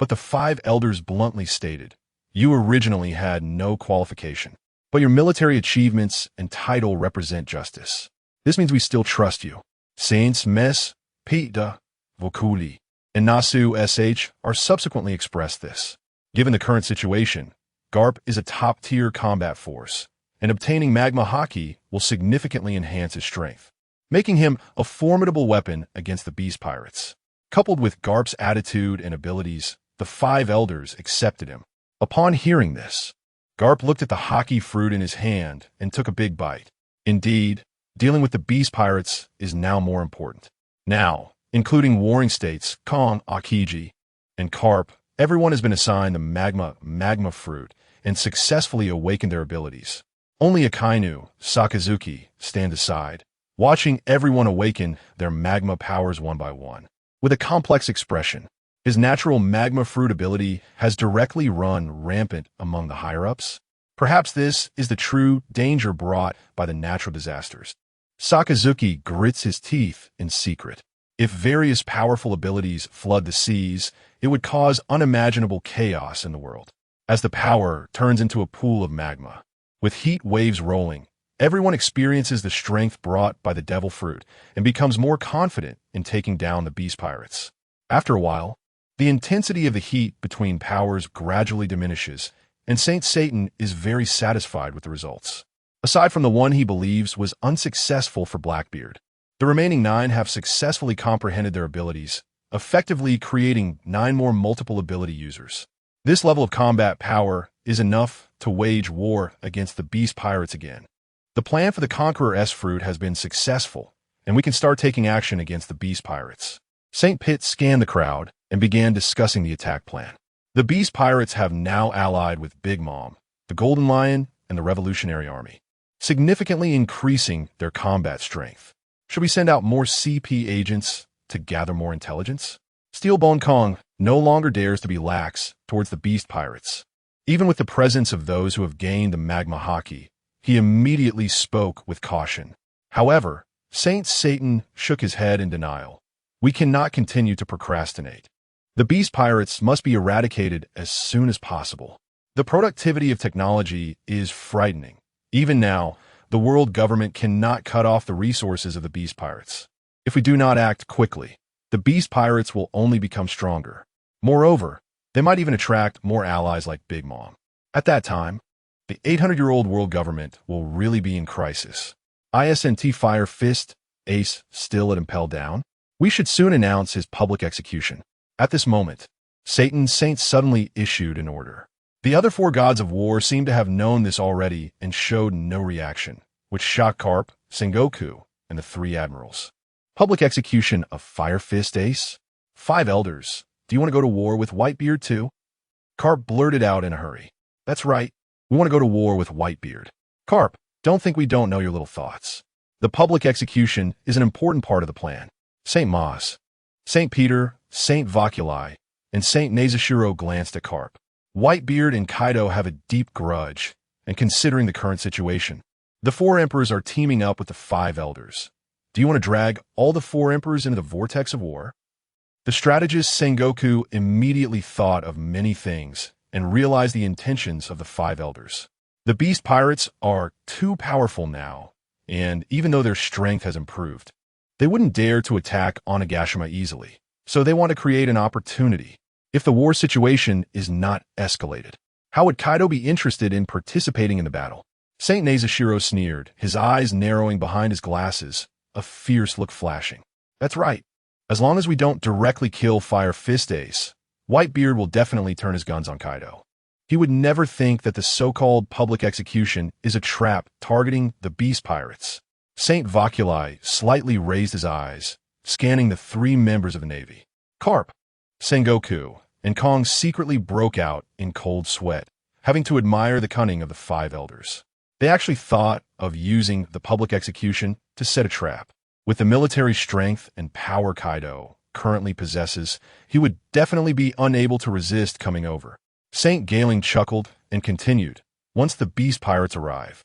But the five elders bluntly stated, "You originally had no qualification, but your military achievements and title represent justice. This means we still trust you. Saints Mes, Pita, Vokuli, and Nasu SH are subsequently expressed this. Given the current situation, Garp is a top-tier combat force, and obtaining magma haki will significantly enhance his strength, making him a formidable weapon against the beast pirates." Coupled with Garp's attitude and abilities, the five elders accepted him. Upon hearing this, Garp looked at the haki fruit in his hand and took a big bite. Indeed, dealing with the beast pirates is now more important. Now, including warring states, Kong, Akiji, and Garp, everyone has been assigned the magma fruit and successfully awakened their abilities. Only Akainu, Sakazuki, stand aside, watching everyone awaken their magma powers one by one. With a complex expression, his natural magma fruit ability has directly run rampant among the higher-ups. Perhaps this is the true danger brought by the natural disasters. Sakazuki grits his teeth in secret. If various powerful abilities flood the seas, it would cause unimaginable chaos in the world, as the power turns into a pool of magma. With heat waves rolling, everyone experiences the strength brought by the devil fruit and becomes more confident in taking down the beast pirates. After a while, the intensity of the heat between powers gradually diminishes, and Saint Satan is very satisfied with the results. Aside from the one he believes was unsuccessful for Blackbeard, the remaining 9 have successfully comprehended their abilities, effectively creating 9 more multiple ability users. This level of combat power is enough to wage war against the beast pirates again. The plan for the Conqueror S fruit has been successful, and we can start taking action against the beast pirates. St. Pitt scanned the crowd and began discussing the attack plan. The beast pirates have now allied with Big Mom, the Golden Lion, and the Revolutionary Army, significantly increasing their combat strength. Should we send out more CP agents to gather more intelligence? Steelbone Kong no longer dares to be lax towards the beast pirates. Even with the presence of those who have gained the magma haki, he immediately spoke with caution. However, Saint Satan shook his head in denial. We cannot continue to procrastinate. The beast pirates must be eradicated as soon as possible. The productivity of technology is frightening. Even now, the world government cannot cut off the resources of the beast pirates. If we do not act quickly, the beast pirates will only become stronger. Moreover, they might even attract more allies like Big Mom. At that time, the 800-year-old world government will really be in crisis. ISNT Fire Fist, Ace, still at Impel down? We should soon announce his public execution. At this moment, Satan's Saint suddenly issued an order. The other 4 gods of war seemed to have known this already and showed no reaction, which shocked Garp, Sengoku, and the 3 admirals. Public execution of Fire Fist Ace? 5 elders, Do you want to go to war with Whitebeard too? Carp blurted out in a hurry. That's right. We want to go to war with Whitebeard. Carp, don't think we don't know your little thoughts. The public execution is an important part of the plan. St. Mas, St. Peter, St. Voculi, and St. Nazashiro glanced at Carp. Whitebeard and Kaido have a deep grudge, and considering the current situation, the 4 emperors are teaming up with the 5 elders. Do you want to drag all the 4 emperors into the vortex of war? The strategist Sengoku immediately thought of many things and realized the intentions of the 5 elders. The beast pirates are too powerful now, and even though their strength has improved, they wouldn't dare to attack Onigashima easily, so they want to create an opportunity. If the war situation is not escalated, how would Kaido be interested in participating in the battle? St. Nazashiro sneered, his eyes narrowing behind his glasses, a fierce look flashing. That's right. As long as we don't directly kill Fire Fist Ace, Whitebeard will definitely turn his guns on Kaido. He would never think that the so-called public execution is a trap targeting the beast pirates. St. Voculi slightly raised his eyes, scanning the 3 members of the Navy. Carp, Sengoku, and Kong secretly broke out in cold sweat, having to admire the cunning of the 5 elders. They actually thought of using the public execution to set a trap. With the military strength and power Kaido currently possesses, he would definitely be unable to resist coming over. St. Galing chuckled and continued, once the beast pirates arrive,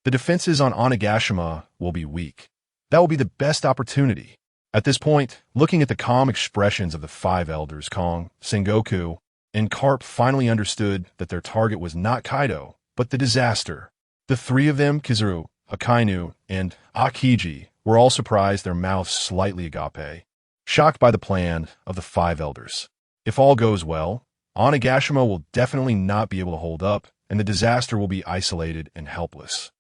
the defenses on Onigashima will be weak. That will be the best opportunity. At this point, looking at the calm expressions of the 5 elders, Kong, Sengoku, and Carp finally understood that their target was not Kaido, but the disaster. The 3 of them, Kizaru, Akainu, and Akiji, were all surprised, their mouths slightly agape, shocked by the plan of the 5 elders. If all goes well, Onigashima will definitely not be able to hold up, and the disaster will be isolated and helpless.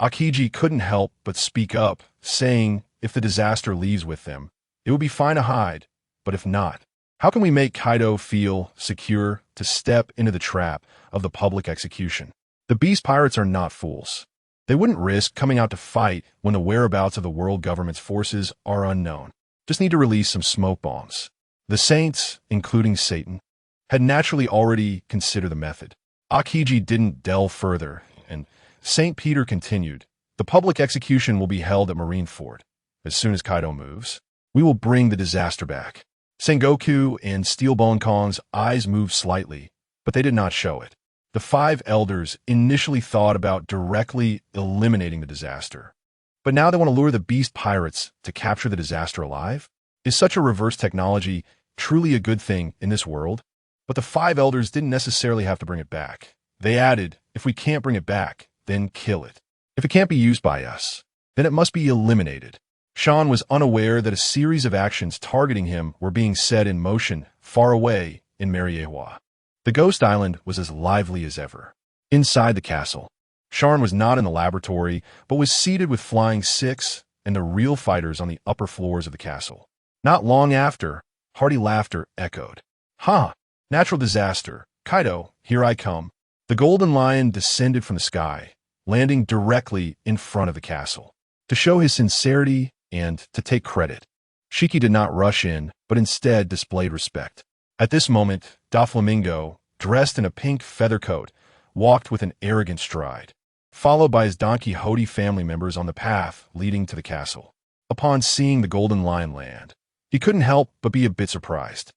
Akiji couldn't help but speak up, saying if the disaster leaves with them, it would be fine to hide, but if not, how can we make Kaido feel secure to step into the trap of the public execution? The beast pirates are not fools. They wouldn't risk coming out to fight when the whereabouts of the world government's forces are unknown. Just need to release some smoke bombs. The saints, including Satan, had naturally already considered the method. Akiji didn't delve further, and St. Peter continued, the public execution will be held at Marineford. As soon as Kaido moves, we will bring the disaster back. Sengoku and Steelbone Kong's eyes moved slightly, but they did not show it. The 5 elders initially thought about directly eliminating the disaster, but now they want to lure the beast pirates to capture the disaster alive? Is such a reverse technology truly a good thing in this world? But the 5 elders didn't necessarily have to bring it back. They added, if we can't bring it back, then kill it. If it can't be used by us, then it must be eliminated. Sharn was unaware that a series of actions targeting him were being set in motion far away in Mariewa. The Ghost Island was as lively as ever. Inside the castle, Sharn was not in the laboratory, but was seated with Flying Six and the real fighters on the upper floors of the castle. Not long after, hearty laughter echoed. Ha! Natural disaster. Kaido, here I come. The golden lion descended from the sky, landing directly in front of the castle. To show his sincerity and to take credit, Shiki did not rush in, but instead displayed respect. At this moment, Doflamingo, dressed in a pink feather coat, walked with an arrogant stride, followed by his Don Quixote family members on the path leading to the castle. Upon seeing the golden lion land, he couldn't help but be a bit surprised.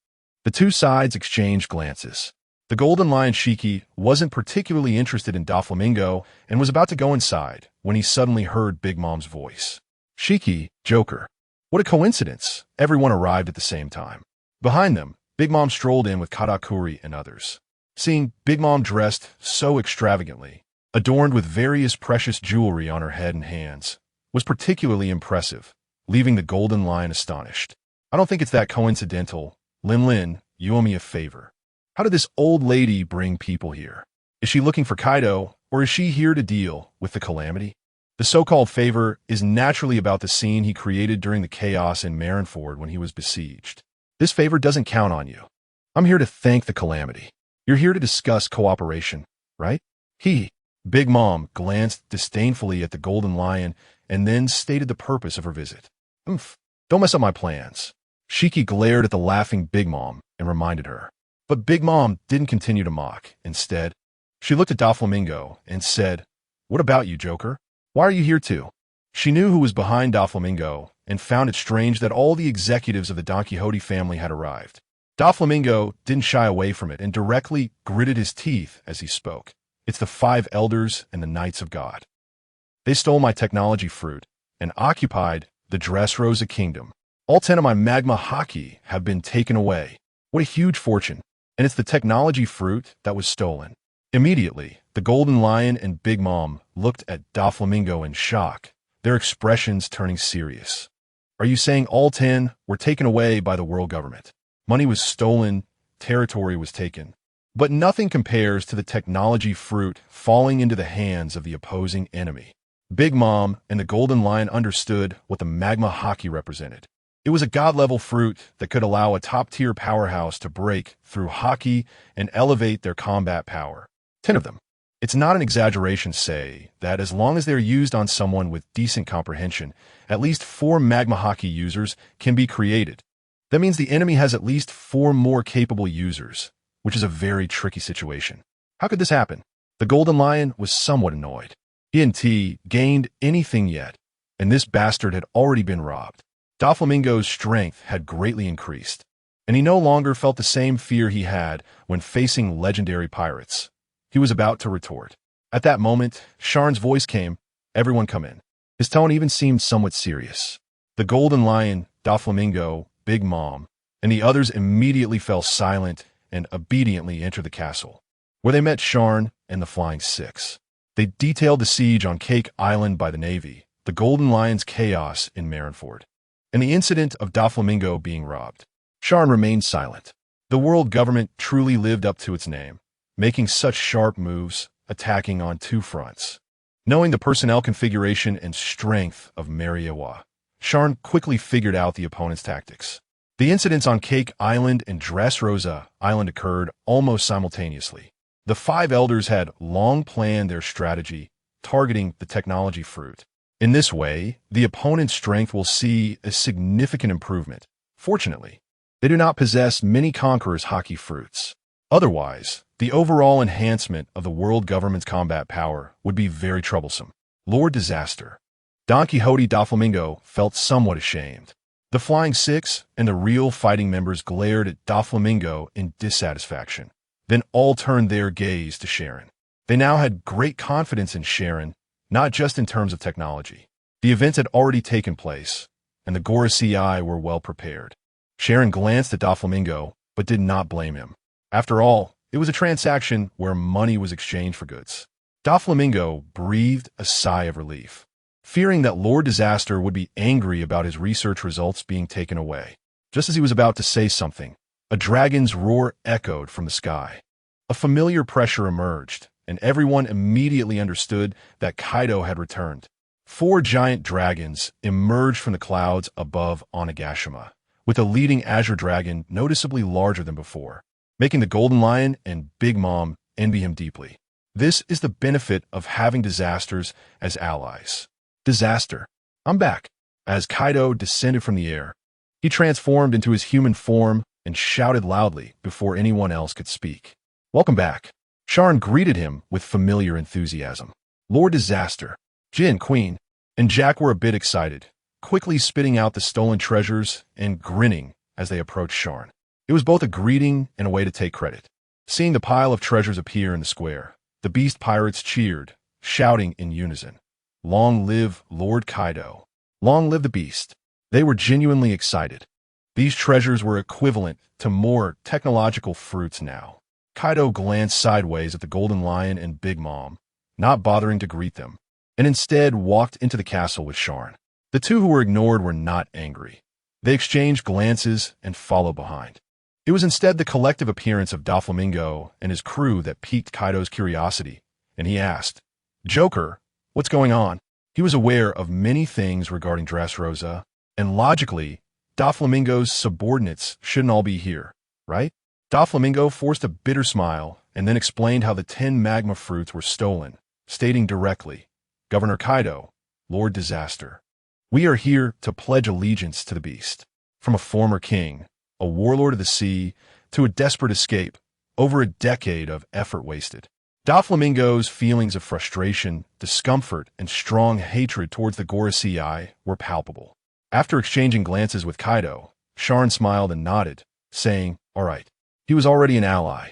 The 2 sides exchanged glances. The golden lion Shiki wasn't particularly interested in Doflamingo and was about to go inside when he suddenly heard Big Mom's voice. Shiki, Joker. What a coincidence. Everyone arrived at the same time. Behind them, Big Mom strolled in with Katakuri and others. Seeing Big Mom dressed so extravagantly, adorned with various precious jewelry on her head and hands, was particularly impressive, leaving the golden lion astonished. I don't think it's that coincidental. Lin, you owe me a favor. How did this old lady bring people here? Is she looking for Kaido, or is she here to deal with the calamity? The so-called favor is naturally about the scene he created during the chaos in Marineford when he was besieged. This favor doesn't count on you. I'm here to thank the calamity. You're here to discuss cooperation, right? Big Mom glanced disdainfully at the golden lion and then stated the purpose of her visit. Don't mess up my plans. Shiki glared at the laughing Big Mom, and reminded her. But Big Mom didn't continue to mock. Instead, she looked at Doflamingo and said, "What about you, Joker? Why are you here too?" She knew who was behind Doflamingo and found it strange that all the executives of the Don Quixote family had arrived. Doflamingo didn't shy away from it and directly gritted his teeth as he spoke. "It's the 5 elders and the Knights of God. They stole my technology fruit and occupied the Dressrosa kingdom. All 10 of my magma Haki have been taken away. What a huge fortune. And it's the technology fruit that was stolen." Immediately, the Golden Lion and Big Mom looked at Doflamingo in shock, their expressions turning serious. "Are you saying all 10 were taken away by the world government? Money was stolen, territory was taken. But nothing compares to the technology fruit falling into the hands of the opposing enemy." Big Mom and the Golden Lion understood what the magma Haki represented. It was a god-level fruit that could allow a top-tier powerhouse to break through Haki and elevate their combat power. 10 of them. It's not an exaggeration to say that as long as they're used on someone with decent comprehension, at least 4 magma Haki users can be created. That means the enemy has at least 4 more capable users, which is a very tricky situation. How could this happen? The Golden Lion was somewhat annoyed. He hadn't gained anything yet, and this bastard had already been robbed. Doflamingo's strength had greatly increased, and he no longer felt the same fear he had when facing legendary pirates. He was about to retort. At that moment, Sharn's voice came, "Everyone come in." His tone even seemed somewhat serious. The Golden Lion, Doflamingo, Big Mom, and the others immediately fell silent and obediently entered the castle, where they met Sharn and the Flying Six. They detailed the siege on Cake Island by the Navy, the Golden Lion's chaos in Marineford, and the incident of Doflamingo being robbed. Sharn remained silent. The world government truly lived up to its name, making such sharp moves, attacking on 2 fronts. Knowing the personnel configuration and strength of Mariawa, Sharn quickly figured out the opponent's tactics. The incidents on Cake Island and Dressrosa Island occurred almost simultaneously. The 5 elders had long planned their strategy, targeting the technology fruit. In this way, the opponent's strength will see a significant improvement. Fortunately, they do not possess many conquerors' Haki fruits. Otherwise, the overall enhancement of the world government's combat power would be very troublesome. Lord Disaster. Don Quixote Doflamingo felt somewhat ashamed. The Flying Six and the real fighting members glared at Doflamingo in dissatisfaction. Then all turned their gaze to Sharn. They now had great confidence in Sharn, not just in terms of technology. The events had already taken place, and the Gorosei were well prepared. Sharn glanced at Doflamingo, but did not blame him. After all, it was a transaction where money was exchanged for goods. Doflamingo breathed a sigh of relief, fearing that Lord Disaster would be angry about his research results being taken away. Just as he was about to say something, a dragon's roar echoed from the sky. A familiar pressure emerged, and everyone immediately understood that Kaido had returned. 4 giant dragons emerged from the clouds above Onigashima, with the leading Azure Dragon noticeably larger than before, making the Golden Lion and Big Mom envy him deeply. This is the benefit of having disasters as allies. Disaster. I'm back. As Kaido descended from the air, he transformed into his human form and shouted loudly before anyone else could speak. "Welcome back." Sharn greeted him with familiar enthusiasm. Lord Disaster, Jin, Queen, and Jack were a bit excited, quickly spitting out the stolen treasures and grinning as they approached Sharn. It was both a greeting and a way to take credit. Seeing the pile of treasures appear in the square, the beast pirates cheered, shouting in unison, "Long live Lord Kaido! Long live the beast!" They were genuinely excited. These treasures were equivalent to more technological fruits now. Kaido glanced sideways at the Golden Lion and Big Mom, not bothering to greet them, and instead walked into the castle with Sharn. The 2 who were ignored were not angry. They exchanged glances and followed behind. It was instead the collective appearance of Doflamingo and his crew that piqued Kaido's curiosity, and he asked, "Joker, what's going on?" He was aware of many things regarding Dressrosa, and logically, Doflamingo's subordinates shouldn't all be here, right? Doflamingo forced a bitter smile and then explained how the 10 magma fruits were stolen, stating directly, "Governor Kaido, Lord Disaster, we are here to pledge allegiance to the beast. From a former king, a warlord of the sea, to a desperate escape, over a decade of effort wasted. Doflamingo's feelings of frustration, discomfort, and strong hatred towards the Gorosei were palpable. After exchanging glances with Kaido, Sharn smiled and nodded, saying, "All right." He was already an ally,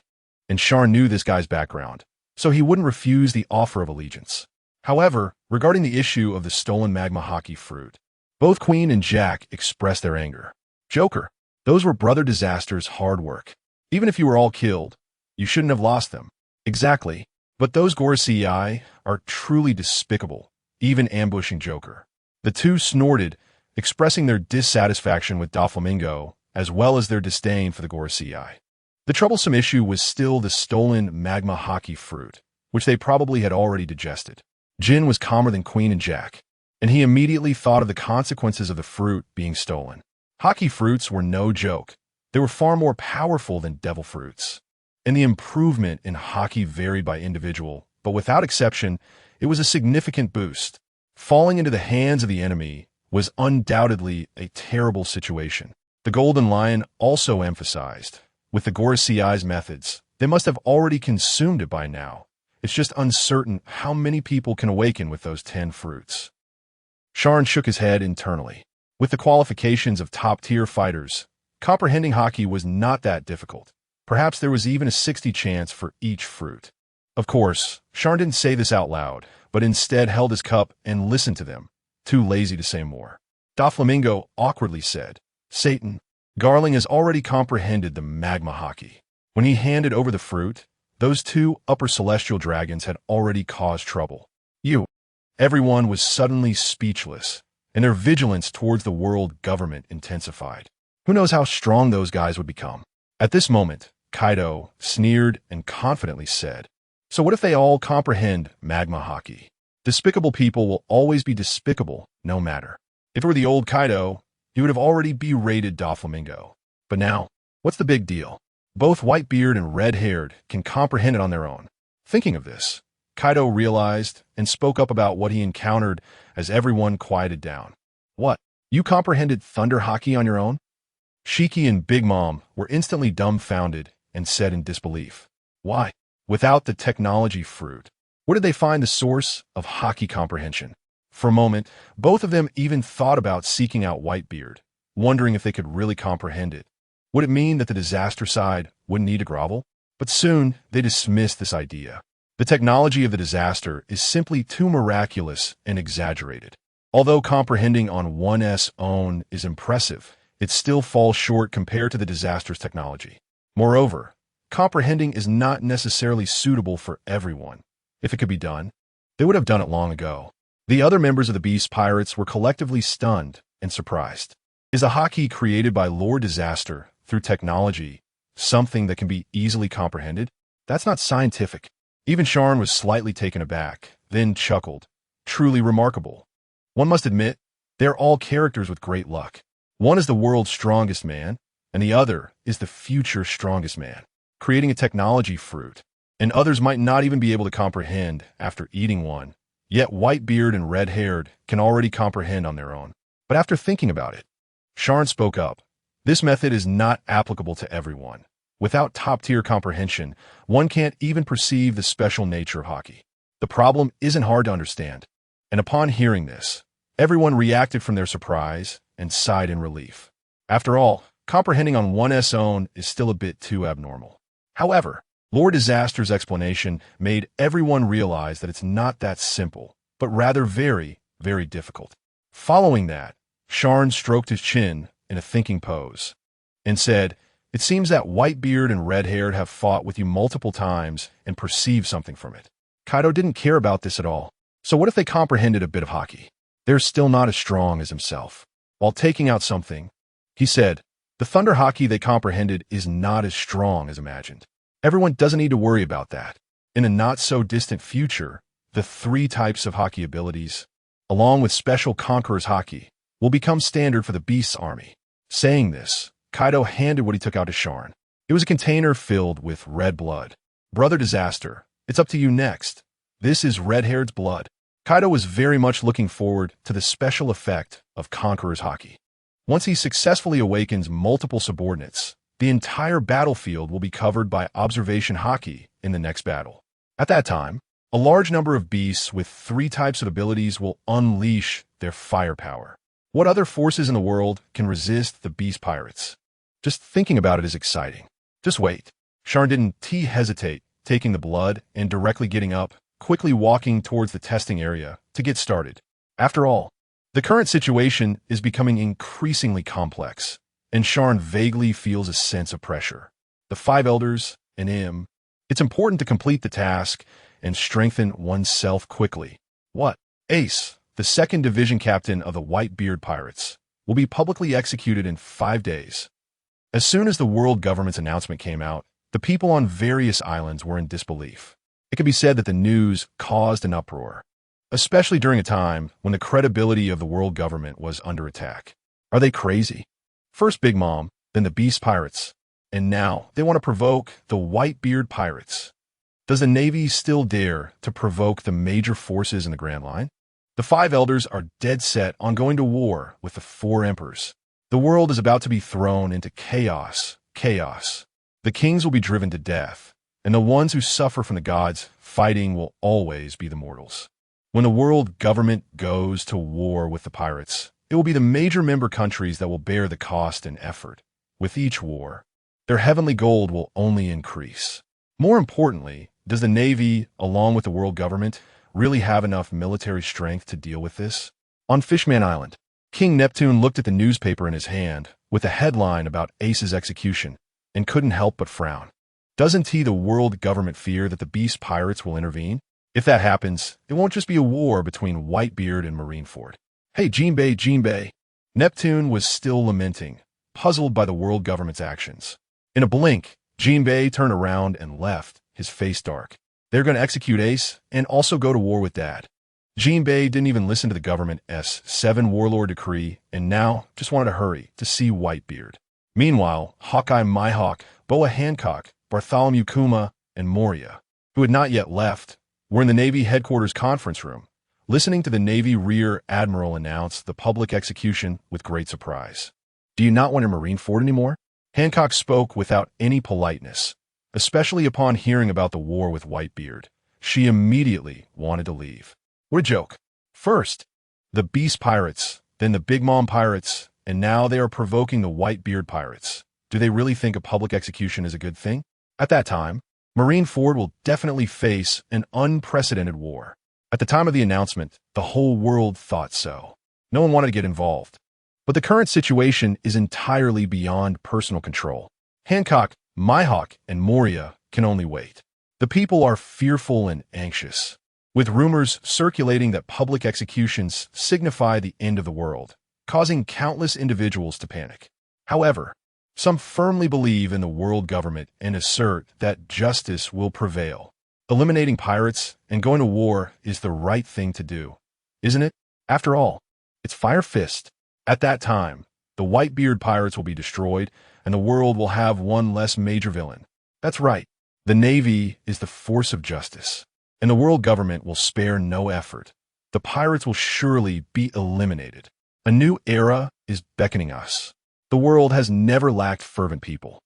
and Sharn knew this guy's background, so he wouldn't refuse the offer of allegiance. However, regarding the issue of the stolen magma Haki fruit, both Queen and Jack expressed their anger. "Joker, those were Brother Disaster's hard work. Even if you were all killed, you shouldn't have lost them." "Exactly. But those Gorosei are truly despicable, even ambushing Joker." The two snorted, expressing their dissatisfaction with Doflamingo, as well as their disdain for the Gorosei. The troublesome issue was still the stolen magma Haki fruit, which they probably had already digested. Jin was calmer than Queen and Jack, and he immediately thought of the consequences of the fruit being stolen. Haki fruits were no joke. They were far more powerful than devil fruits. And the improvement in Haki varied by individual, but without exception, it was a significant boost. Falling into the hands of the enemy was undoubtedly a terrible situation. The Golden Lion also emphasized, with the Gorosei's methods, they must have already consumed it by now. It's just uncertain how many people can awaken with those 10 fruits. Sharn shook his head internally. With the qualifications of top-tier fighters, comprehending Haki was not that difficult. Perhaps there was even a 60 chance for each fruit. Of course, Sharn didn't say this out loud, but instead held his cup and listened to them, too lazy to say more. Doflamingo awkwardly said, "Satan, Garling has already comprehended the magma Haki." When he handed over the fruit, those two upper celestial dragons had already caused trouble. Everyone was suddenly speechless, and their vigilance towards the world government intensified. Who knows how strong those guys would become? At this moment, Kaido sneered and confidently said, "So what if they all comprehend magma Haki? Despicable people will always be despicable, no matter." If it were the old Kaido, he would have already berated Doflamingo. But now, what's the big deal? Both Whitebeard and Red-Haired can comprehend it on their own. Thinking of this, Kaido realized and spoke up about what he encountered as everyone quieted down. "What? You comprehended Thunder Haki on your own?" Shiki and Big Mom were instantly dumbfounded and said in disbelief, "Why? Without the technology fruit, where did they find the source of Haki comprehension?" For a moment, both of them even thought about seeking out Whitebeard, wondering if they could really comprehend it. Would it mean that the disaster side wouldn't need to grovel? But soon, they dismissed this idea. The technology of the disaster is simply too miraculous and exaggerated. Although comprehending on one's own is impressive, it still falls short compared to the disaster's technology. Moreover, comprehending is not necessarily suitable for everyone. If it could be done, they would have done it long ago. The other members of the Beast Pirates were collectively stunned and surprised. Is a Haki created by Lord Disaster through technology something that can be easily comprehended? That's not scientific. Even Sharn was slightly taken aback, then chuckled. Truly remarkable. One must admit, they're all characters with great luck. One is the world's strongest man, and the other is the future strongest man, creating a technology fruit, and others might not even be able to comprehend after eating one. Yet Whitebeard and Red-Haired can already comprehend on their own. But after thinking about it, Sharn spoke up. This method is not applicable to everyone. Without top-tier comprehension, one can't even perceive the special nature of Haki. The problem isn't hard to understand. And upon hearing this, everyone reacted from their surprise and sighed in relief. After all, comprehending on one's own is still a bit too abnormal. However, Lord Disaster's explanation made everyone realize that it's not that simple, but rather very, very difficult. Following that, Sharn stroked his chin in a thinking pose and said, "It seems that Whitebeard and Red-Haired have fought with you multiple times and perceived something from it." Kaido didn't care about this at all. So what if they comprehended a bit of Haki? They're still not as strong as himself. While taking out something, he said, "The Thunder Haki they comprehended is not as strong as imagined. Everyone doesn't need to worry about that. In a not-so-distant future, the 3 types of Haki abilities, along with special Conqueror's Haki, will become standard for the Beast's army." Saying this, Kaido handed what he took out to Sharn. It was a container filled with red blood. "Brother Disaster, it's up to you next. This is Red-Haired's blood." Kaido was very much looking forward to the special effect of Conqueror's Haki. Once he successfully awakens multiple subordinates, the entire battlefield will be covered by observation Haki in the next battle. At that time, a large number of beasts with 3 types of abilities will unleash their firepower. What other forces in the world can resist the beast pirates? Just thinking about it is exciting. Just wait. Sharn didn't hesitate, taking the blood and directly getting up, quickly walking towards the testing area to get started. After all, the current situation is becoming increasingly complex, and Sharn vaguely feels a sense of pressure. The 5 elders and him. It's important to complete the task and strengthen oneself quickly. What? Ace, the 2nd Division Captain of the Whitebeard Pirates, will be publicly executed in 5 days. As soon as the world government's announcement came out, the people on various islands were in disbelief. It can be said that the news caused an uproar, especially during a time when the credibility of the world government was under attack. Are they crazy? First Big Mom, then the Beast Pirates, and now they want to provoke the Whitebeard Pirates. Does the Navy still dare to provoke the major forces in the Grand Line? The 5 elders are dead set on going to war with the 4 emperors. The world is about to be thrown into chaos. The kings will be driven to death, and the ones who suffer from the gods fighting will always be the mortals. When the world government goes to war with the pirates, it will be the major member countries that will bear the cost and effort. With each war, their heavenly gold will only increase. More importantly, does the Navy, along with the world government, really have enough military strength to deal with this? On Fishman Island, King Neptune looked at the newspaper in his hand with a headline about Ace's execution and couldn't help but frown. Doesn't the world government fear that the beast pirates will intervene? If that happens, it won't just be a war between Whitebeard and Marineford. Hey, Jinbei. Neptune was still lamenting, puzzled by the world government's actions. In a blink, Jinbei turned around and left, his face dark. They're going to execute Ace and also go to war with Dad. Jinbei didn't even listen to the government's 7 warlord decree and now just wanted to hurry to see Whitebeard. Meanwhile, Hawkeye Mihawk, Boa Hancock, Bartholomew Kuma, and Moria, who had not yet left, were in the Navy headquarters conference room, listening to the Navy Rear Admiral announce the public execution with great surprise. Do you not want a Marineford anymore? Hancock spoke without any politeness, especially upon hearing about the war with Whitebeard. She immediately wanted to leave. What a joke. First, the Beast Pirates, then the Big Mom Pirates, and now they are provoking the Whitebeard Pirates. Do they really think a public execution is a good thing? At that time, Marineford will definitely face an unprecedented war. At the time of the announcement, the whole world thought so. No one wanted to get involved. But the current situation is entirely beyond personal control. Hancock, Mihawk, and Moria can only wait. The people are fearful and anxious, with rumors circulating that public executions signify the end of the world, causing countless individuals to panic. However, some firmly believe in the world government and assert that justice will prevail. Eliminating pirates and going to war is the right thing to do, isn't it? After all, it's Fire Fist. At that time, the Whitebeard pirates will be destroyed, and the world will have one less major villain. That's right. The Navy is the force of justice, and the world government will spare no effort. The pirates will surely be eliminated. A new era is beckoning us. The world has never lacked fervent people.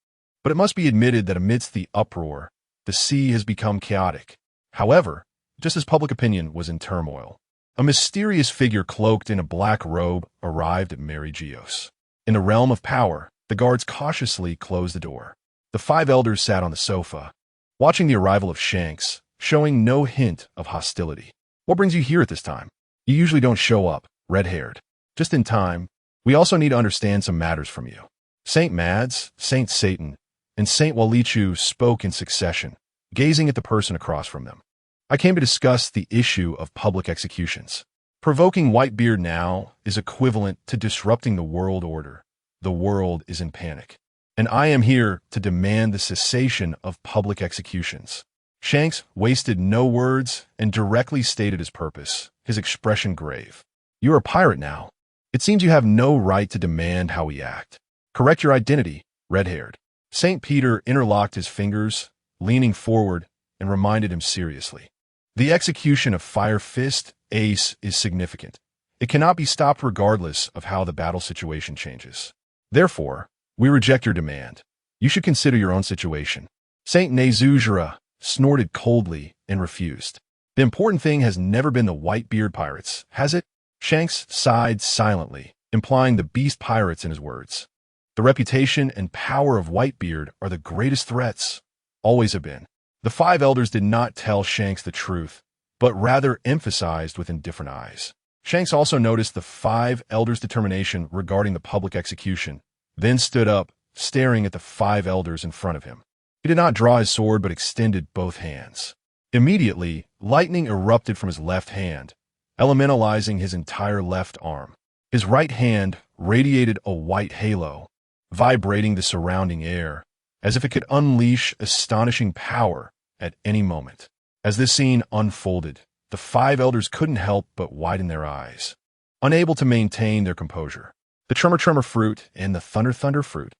But it must be admitted that amidst the uproar, the sea has become chaotic. However, just as public opinion was in turmoil, a mysterious figure cloaked in a black robe arrived at Mary Geos. In the realm of power, the guards cautiously closed the door. The 5 elders sat on the sofa, watching the arrival of Shanks, showing no hint of hostility. What brings you here at this time? You usually don't show up, red-haired. Just in time, we also need to understand some matters from you. Saint Mads, Saint Satan, and Saint Walichu spoke in succession, gazing at the person across from them. I came to discuss the issue of public executions. Provoking Whitebeard now is equivalent to disrupting the world order. The world is in panic. And I am here to demand the cessation of public executions. Shanks wasted no words and directly stated his purpose, his expression grave. You're a pirate now. It seems you have no right to demand how we act. Correct your identity, red-haired. St. Peter interlocked his fingers, leaning forward, and reminded him seriously. The execution of Fire Fist, Ace, is significant. It cannot be stopped regardless of how the battle situation changes. Therefore, we reject your demand. You should consider your own situation. Saint Nezujira snorted coldly and refused. The important thing has never been the Whitebeard pirates, has it? Shanks sighed silently, implying the beast pirates in his words. The reputation and power of Whitebeard are the greatest threats. Always have been. The five elders did not tell Shanks the truth, but rather emphasized with indifferent eyes. Shanks also noticed the five elders' determination regarding the public execution, then stood up, staring at the five elders in front of him. He did not draw his sword but extended both hands. Immediately, lightning erupted from his left hand, elementalizing his entire left arm. His right hand radiated a white halo, vibrating the surrounding air, as if it could unleash astonishing power at any moment. As this scene unfolded, the five elders couldn't help but widen their eyes, unable to maintain their composure. The Tremor fruit and the Thunder fruit.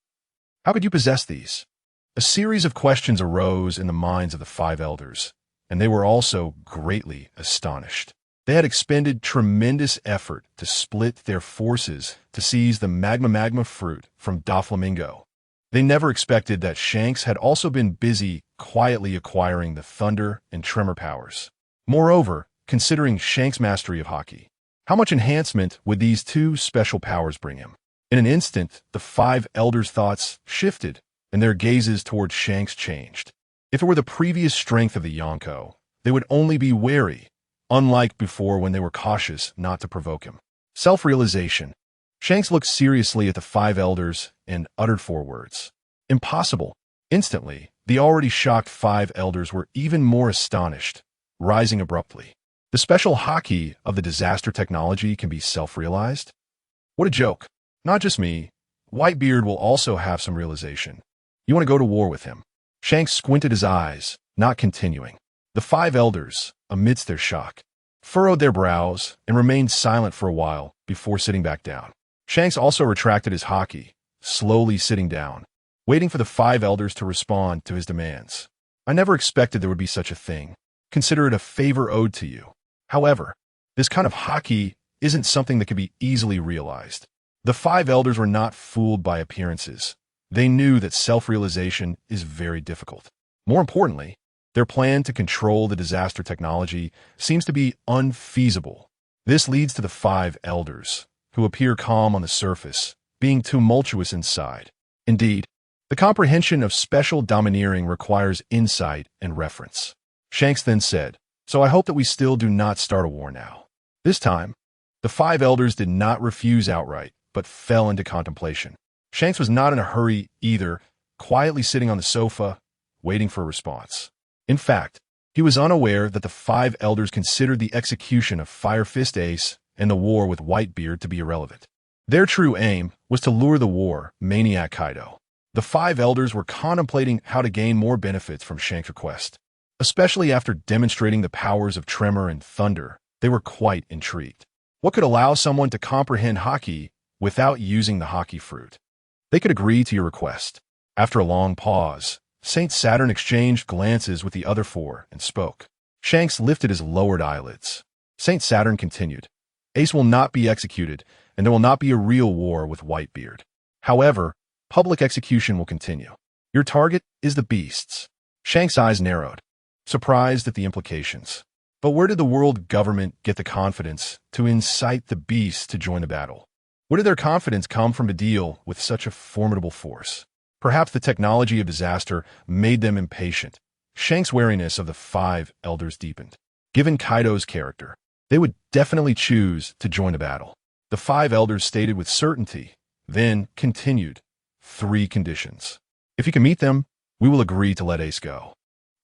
How could you possess these? A series of questions arose in the minds of the five elders, and they were also greatly astonished. They had expended tremendous effort to split their forces to seize the magma fruit from Doflamingo. They never expected that Shanks had also been busy quietly acquiring the thunder and tremor powers. Moreover, considering Shanks' mastery of Haki, how much enhancement would these two special powers bring him? In an instant, the five elders' thoughts shifted, and their gazes toward Shanks changed. If it were the previous strength of the Yonko, they would only be wary, unlike before when they were cautious not to provoke him. Self-realization. Shanks looked seriously at the five elders and uttered four words. Impossible. Instantly, the already shocked five elders were even more astonished, rising abruptly. The special Haki of the disaster technology can be self-realized? What a joke. Not just me. Whitebeard will also have some realization. You want to go to war with him? Shanks squinted his eyes, not continuing. The five elders, amidst their shock, furrowed their brows and remained silent for a while before sitting back down. Shanks also retracted his Haki, slowly sitting down, waiting for the five elders to respond to his demands. I never expected there would be such a thing. Consider it a favor owed to you. However, this kind of Haki isn't something that can be easily realized. The five elders were not fooled by appearances. They knew that self-realization is very difficult. More importantly, their plan to control the disaster technology seems to be unfeasible. This leads to the five elders, who appear calm on the surface, being tumultuous inside. Indeed, the comprehension of special domineering requires insight and reference. Shanks then said, "So I hope that we still do not start a war now." This time, the five elders did not refuse outright, but fell into contemplation. Shanks was not in a hurry either, quietly sitting on the sofa, waiting for a response. In fact, he was unaware that the five elders considered the execution of Fire Fist Ace and the war with Whitebeard to be irrelevant. Their true aim was to lure the war maniac Kaido. The five elders were contemplating how to gain more benefits from Shanks' request. Especially after demonstrating the powers of tremor and thunder, they were quite intrigued. What could allow someone to comprehend Haki without using the Haki fruit? They could agree to your request. After a long pause, Saint Saturn exchanged glances with the other four and spoke. Shanks lifted his lowered eyelids. Saint Saturn continued, "Ace will not be executed, and there will not be a real war with Whitebeard. However, public execution will continue. Your target is the beasts." Shanks' eyes narrowed, surprised at the implications. But where did the world government get the confidence to incite the beasts to join the battle? Where did their confidence come from to deal with such a formidable force? Perhaps the technology of disaster made them impatient. Shanks' wariness of the five elders deepened. Given Kaido's character, they would definitely choose to join the battle. The five elders stated with certainty, then continued, 3 conditions. If you can meet them, we will agree to let Ace go.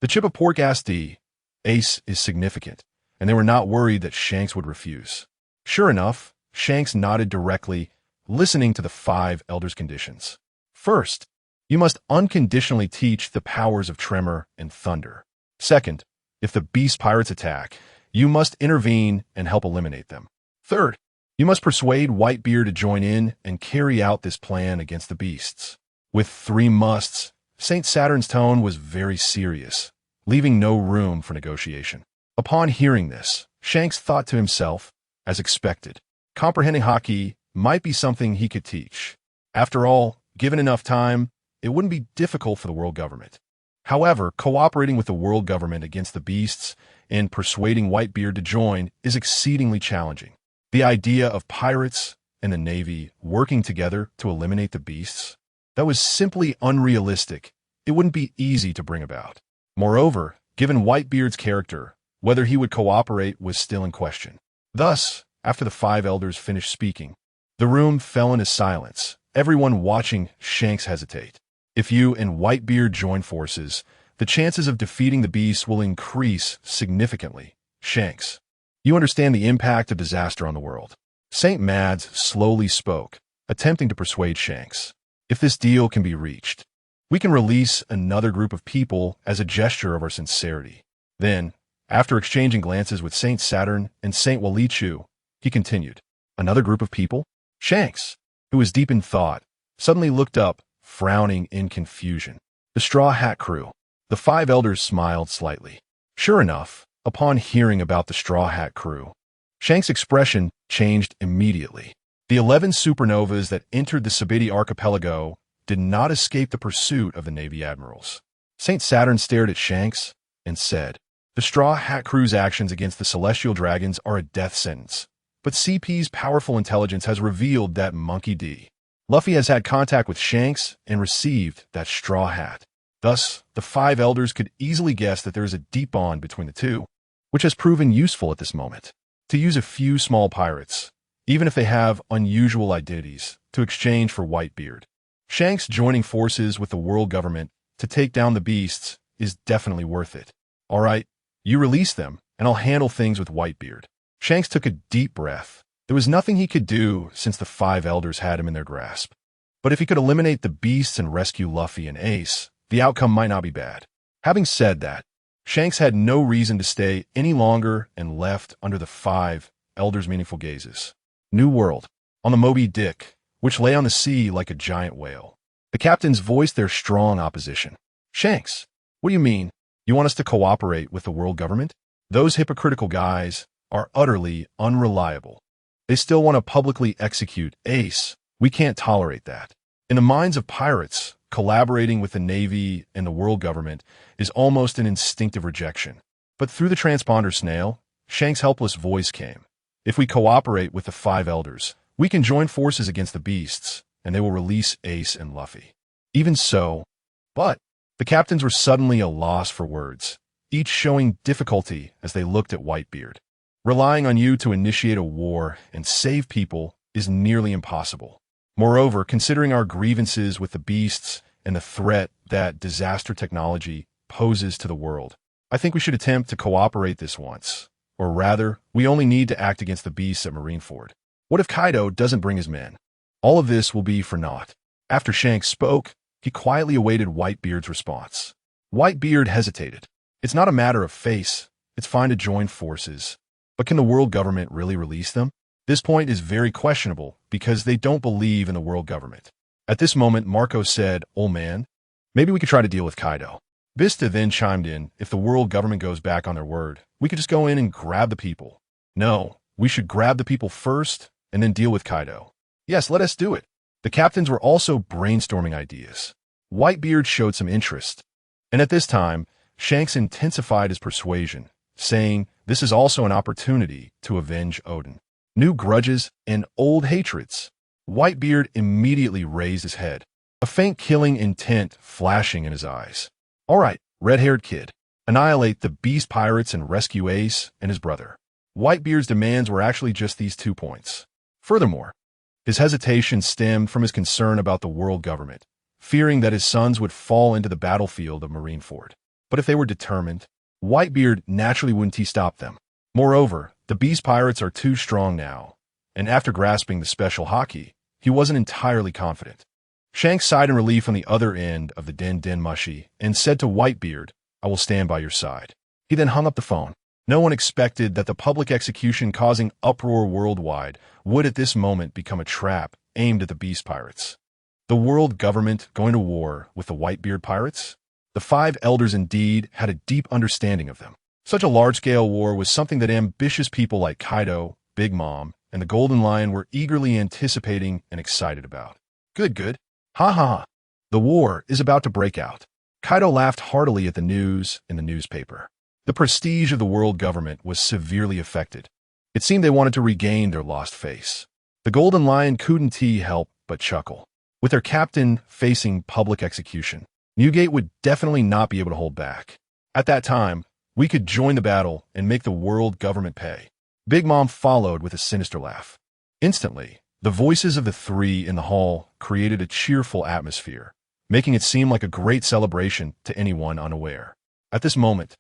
The chip of pork asked Ace is significant, and they were not worried that Shanks would refuse. Sure enough, Shanks nodded directly, listening to the five elders' conditions. First, you must unconditionally teach the powers of tremor and thunder. Second, if the beast pirates attack, you must intervene and help eliminate them. Third, you must persuade Whitebeard to join in and carry out this plan against the beasts. With 3 musts, Saint Saturn's tone was very serious, leaving no room for negotiation. Upon hearing this, Shanks thought to himself, as expected, comprehending Haki might be something he could teach. After all, given enough time, it wouldn't be difficult for the world government. However, cooperating with the world government against the beasts and persuading Whitebeard to join is exceedingly challenging. The idea of pirates and the Navy working together to eliminate the beasts, that was simply unrealistic. It wouldn't be easy to bring about. Moreover, given Whitebeard's character, whether he would cooperate was still in question. Thus, after the 5 elders finished speaking, the room fell into silence, everyone watching Shanks hesitate. If you and Whitebeard join forces, the chances of defeating the beast will increase significantly. Shanks, you understand the impact of disaster on the world. St. Mads slowly spoke, attempting to persuade Shanks. If this deal can be reached, we can release another group of people as a gesture of our sincerity. Then, after exchanging glances with Saint Saturn and Saint Walichu, he continued, another group of people? Shanks, who was deep in thought, suddenly looked up, frowning in confusion. The Straw Hat Crew. The 5 elders smiled slightly. Sure enough, upon hearing about the Straw Hat Crew, Shanks' expression changed immediately. The 11 supernovas that entered the Sabidi archipelago did not escape the pursuit of the Navy admirals. Saint Saturn stared at Shanks and said, the Straw Hat Crew's actions against the Celestial Dragons are a death sentence, but CP's powerful intelligence has revealed that Monkey D. Luffy has had contact with Shanks and received that straw hat. Thus, the 5 elders could easily guess that there is a deep bond between the two, which has proven useful at this moment. To use a few small pirates, even if they have unusual identities, to exchange for Whitebeard. Shanks joining forces with the world government to take down the beasts is definitely worth it. All right, you release them, and I'll handle things with Whitebeard. Shanks took a deep breath. There was nothing he could do since the 5 elders had him in their grasp. But if he could eliminate the beasts and rescue Luffy and Ace, the outcome might not be bad. Having said that, Shanks had no reason to stay any longer and left under the 5 elders' meaningful gazes. New World. On the Moby Dick, which lay on the sea like a giant whale. The captains voiced their strong opposition. Shanks, what do you mean? You want us to cooperate with the world government? Those hypocritical guys are utterly unreliable. They still want to publicly execute Ace. We can't tolerate that. In the minds of pirates, collaborating with the Navy and the world government is almost an instinctive rejection. But through the transponder snail, Shanks' helpless voice came. If we cooperate with the 5 elders, we can join forces against the beasts, and they will release Ace and Luffy. Even so, but the captains were suddenly a loss for words, each showing difficulty as they looked at Whitebeard. Relying on you to initiate a war and save people is nearly impossible. Moreover, considering our grievances with the beasts and the threat that disaster technology poses to the world, I think we should attempt to cooperate this once. Or rather, we only need to act against the beasts at Marineford. What if Kaido doesn't bring his men? All of this will be for naught. After Shanks spoke, he quietly awaited Whitebeard's response. Whitebeard hesitated. It's not a matter of face. It's fine to join forces. But can the world government really release them? This point is very questionable because they don't believe in the world government. At this moment, Marco said, "Old man, maybe we could try to deal with Kaido." Vista then chimed in, "If the world government goes back on their word, we could just go in and grab the people." "No, we should grab the people first and then deal with Kaido." "Yes, let us do it." The captains were also brainstorming ideas. Whitebeard showed some interest. And at this time, Shanks intensified his persuasion, saying this is also an opportunity to avenge Odin. New grudges and old hatreds. Whitebeard immediately raised his head, a faint killing intent flashing in his eyes. "All right, red-haired kid. Annihilate the beast pirates and rescue Ace and his brother." Whitebeard's demands were actually just these 2 points. Furthermore, his hesitation stemmed from his concern about the world government, fearing that his sons would fall into the battlefield of Marineford. But if they were determined, Whitebeard naturally wouldn't stop them. Moreover, the beast pirates are too strong now, and after grasping the special Haki, he wasn't entirely confident. Shanks sighed in relief on the other end of the Den Mushi and said to Whitebeard, "I will stand by your side." He then hung up the phone. No one expected that the public execution causing uproar worldwide would at this moment become a trap aimed at the beast pirates. The world government going to war with the Whitebeard pirates? The 5 elders indeed had a deep understanding of them. Such a large-scale war was something that ambitious people like Kaido, Big Mom, and the Golden Lion were eagerly anticipating and excited about. Good. Ha ha ha. The war is about to break out. Kaido laughed heartily at the news in the newspaper. The prestige of the world government was severely affected. It seemed they wanted to regain their lost face. The Golden Lion couldn't help but chuckle. With their captain facing public execution, Newgate would definitely not be able to hold back. At that time, we could join the battle and make the world government pay. Big Mom followed with a sinister laugh. Instantly, the voices of the three in the hall created a cheerful atmosphere, making it seem like a great celebration to anyone unaware. At this moment,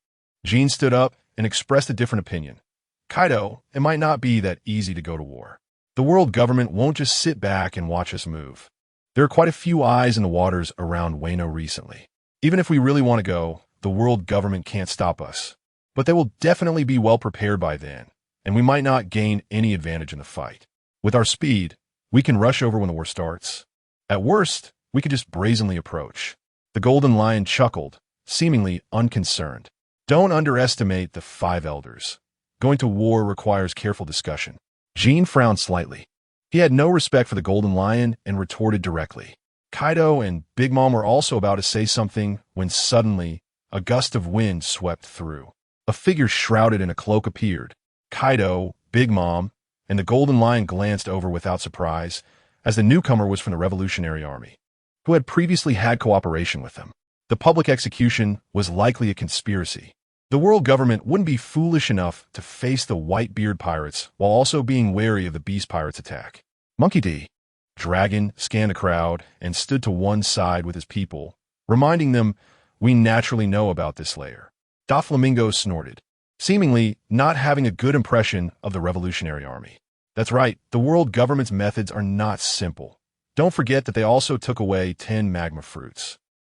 Jean stood up and expressed a different opinion. Kaido, it might not be that easy to go to war. The world government won't just sit back and watch us move. There are quite a few eyes in the waters around Wano recently. Even if we really want to go, the world government can't stop us. But they will definitely be well prepared by then, and we might not gain any advantage in the fight. With our speed, we can rush over when the war starts. At worst, we could just brazenly approach. The Golden Lion chuckled, seemingly unconcerned. Don't underestimate the 5 elders. Going to war requires careful discussion. Jean frowned slightly. He had no respect for the Golden Lion and retorted directly. Kaido and Big Mom were also about to say something when suddenly a gust of wind swept through. A figure shrouded in a cloak appeared. Kaido, Big Mom, and the Golden Lion glanced over without surprise, as the newcomer was from the Revolutionary Army, who had previously had cooperation with them. The public execution was likely a conspiracy. The world government wouldn't be foolish enough to face the Whitebeard pirates while also being wary of the Beast Pirates' attack. Monkey D. Dragon scanned the crowd and stood to one side with his people, reminding them, "We naturally know about this lair." Doflamingo snorted, seemingly not having a good impression of the Revolutionary Army. That's right, the world government's methods are not simple. Don't forget that they also took away 10 magma fruits.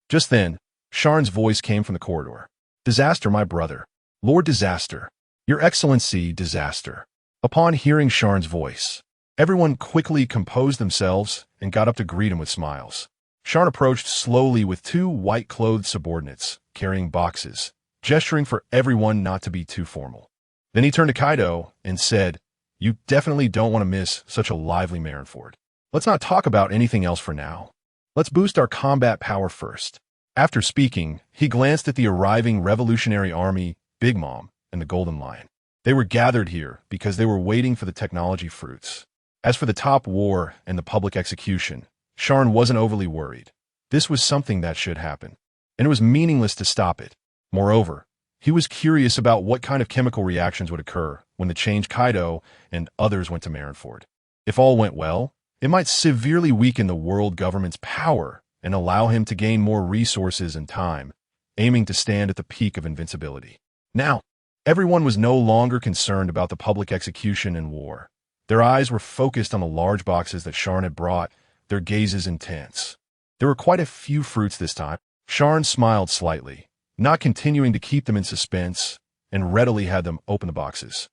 Just then, Sharn's voice came from the corridor. "Disaster, my brother. Lord Disaster. Your Excellency, Disaster." Upon hearing Sharn's voice, everyone quickly composed themselves and got up to greet him with smiles. Sharn approached slowly with 2 white-clothed subordinates, carrying boxes, gesturing for everyone not to be too formal. Then he turned to Kaido and said, "You definitely don't want to miss such a lively Marineford. Let's not talk about anything else for now. Let's boost our combat power first." After speaking, he glanced at the arriving Revolutionary Army, Big Mom, and the Golden Lion. They were gathered here because they were waiting for the technology fruits. As for the top war and the public execution, Sharn wasn't overly worried. This was something that should happen, and it was meaningless to stop it. Moreover, he was curious about what kind of chemical reactions would occur when the changed Kaido and others went to Marineford. If all went well, it might severely weaken the world government's power and allow him to gain more resources and time, aiming to stand at the peak of invincibility. Now, everyone was no longer concerned about the public execution and war. Their eyes were focused on the large boxes that Sharn had brought, their gazes intense. There were quite a few fruits this time. Sharn smiled slightly, not continuing to keep them in suspense, and readily had them open the boxes.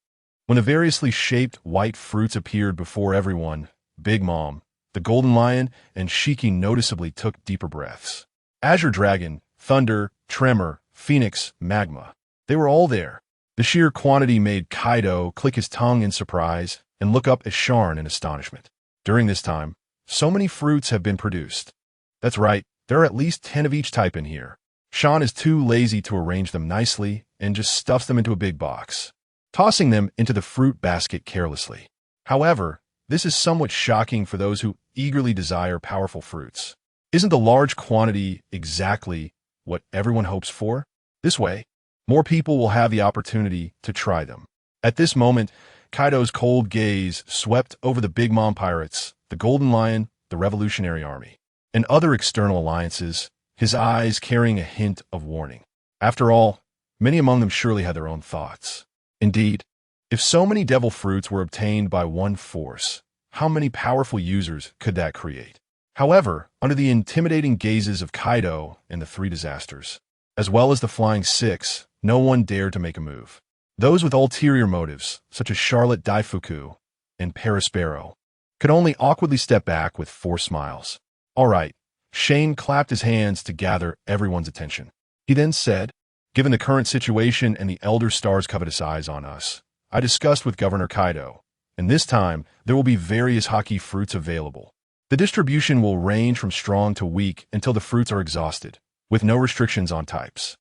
When the variously shaped white fruits appeared before everyone, Big Mom, the Golden Lion, and Shiki noticeably took deeper breaths. Azure Dragon, Thunder, Tremor, Phoenix, Magma. They were all there. The sheer quantity made Kaido click his tongue in surprise and look up at Sharn in astonishment. During this time, so many fruits have been produced. That's right, there are at least 10 of each type in here. Sharn is too lazy to arrange them nicely and just stuffs them into a big box, tossing them into the fruit basket carelessly. However, this is somewhat shocking for those who eagerly desire powerful fruits. Isn't the large quantity exactly what everyone hopes for? This way, more people will have the opportunity to try them. At this moment, Kaido's cold gaze swept over the Big Mom pirates, the Golden Lion, the Revolutionary Army, and other external alliances, his eyes carrying a hint of warning. After all, many among them surely had their own thoughts. Indeed, if so many devil fruits were obtained by one force, how many powerful users could that create? However, under the intimidating gazes of Kaido and the 3 disasters, as well as the Flying 6, no one dared to make a move. Those with ulterior motives, such as Charlotte Daifuku and Perispero, could only awkwardly step back with forced smiles. "All right." Shane clapped his hands to gather everyone's attention. He then said, "Given the current situation and the Elder Star's covetous eyes on us, I discussed with Governor Kaido, and this time there will be various Haki fruits available. The distribution will range from strong to weak until the fruits are exhausted, with no restrictions on types.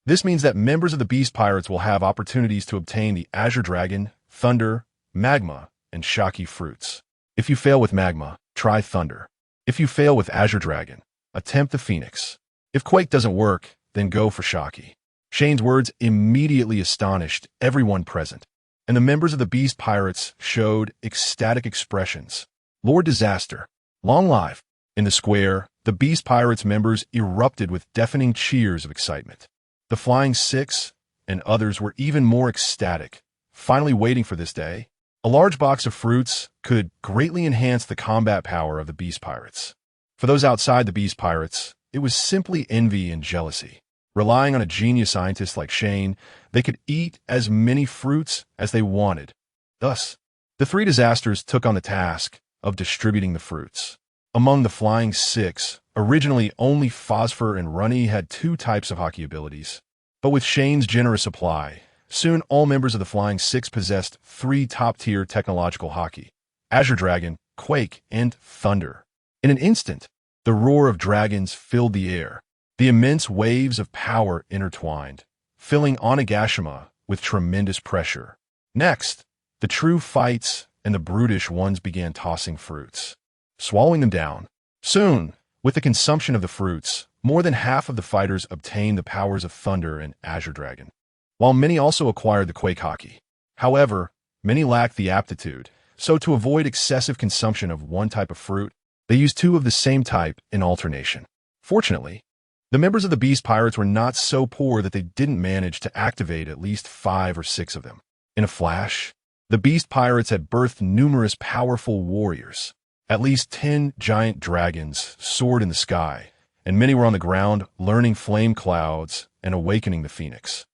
This means that members of the Beast Pirates will have opportunities to obtain the Azure Dragon, Thunder, Magma, and Haki fruits. If you fail with Magma, try Thunder. If you fail with Azure Dragon, attempt the Phoenix. If Quake doesn't work, then go for Haki. Shane's words immediately astonished everyone present, and the members of the Beast Pirates showed ecstatic expressions. Lord Disaster, long live! In the square, the Beast Pirates members erupted with deafening cheers of excitement. The Flying Six and others were even more ecstatic, finally waiting for this day. A large box of fruits could greatly enhance the combat power of the Beast Pirates. For those outside the Beast Pirates, it was simply envy and jealousy. Relying on a genius scientist like Shane, they could eat as many fruits as they wanted. Thus, the three disasters took on the task of distributing the fruits. Among the Flying Six, originally only Phosphor and Runny had 2 types of Haki abilities. But with Shane's generous supply, soon all members of the Flying Six possessed 3 top-tier technological Haki: Azure Dragon, Quake, and Thunder. In an instant, the roar of dragons filled the air. The immense waves of power intertwined, filling Onigashima with tremendous pressure. Next, the true fights and the brutish ones began tossing fruits, swallowing them down. Soon, with the consumption of the fruits, more than half of the fighters obtained the powers of Thunder and Azure Dragon, while many also acquired the Quake Haki. However, many lacked the aptitude, so to avoid excessive consumption of one type of fruit, they used 2 of the same type in alternation. Fortunately, the members of the Beast Pirates were not so poor that they didn't manage to activate at least 5 or 6 of them. In a flash, the Beast Pirates had birthed numerous powerful warriors. At least 10 giant dragons soared in the sky, and many were on the ground learning flame clouds and awakening the Phoenix.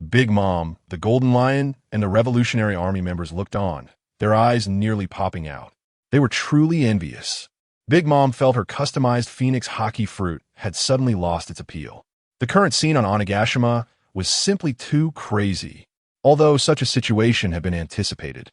Big Mom, the Golden Lion, and the Revolutionary Army members looked on, their eyes nearly popping out. They were truly envious. Big Mom felt her customized Phoenix Haki fruit had suddenly lost its appeal. The current scene on Onigashima was simply too crazy, although such a situation had been anticipated.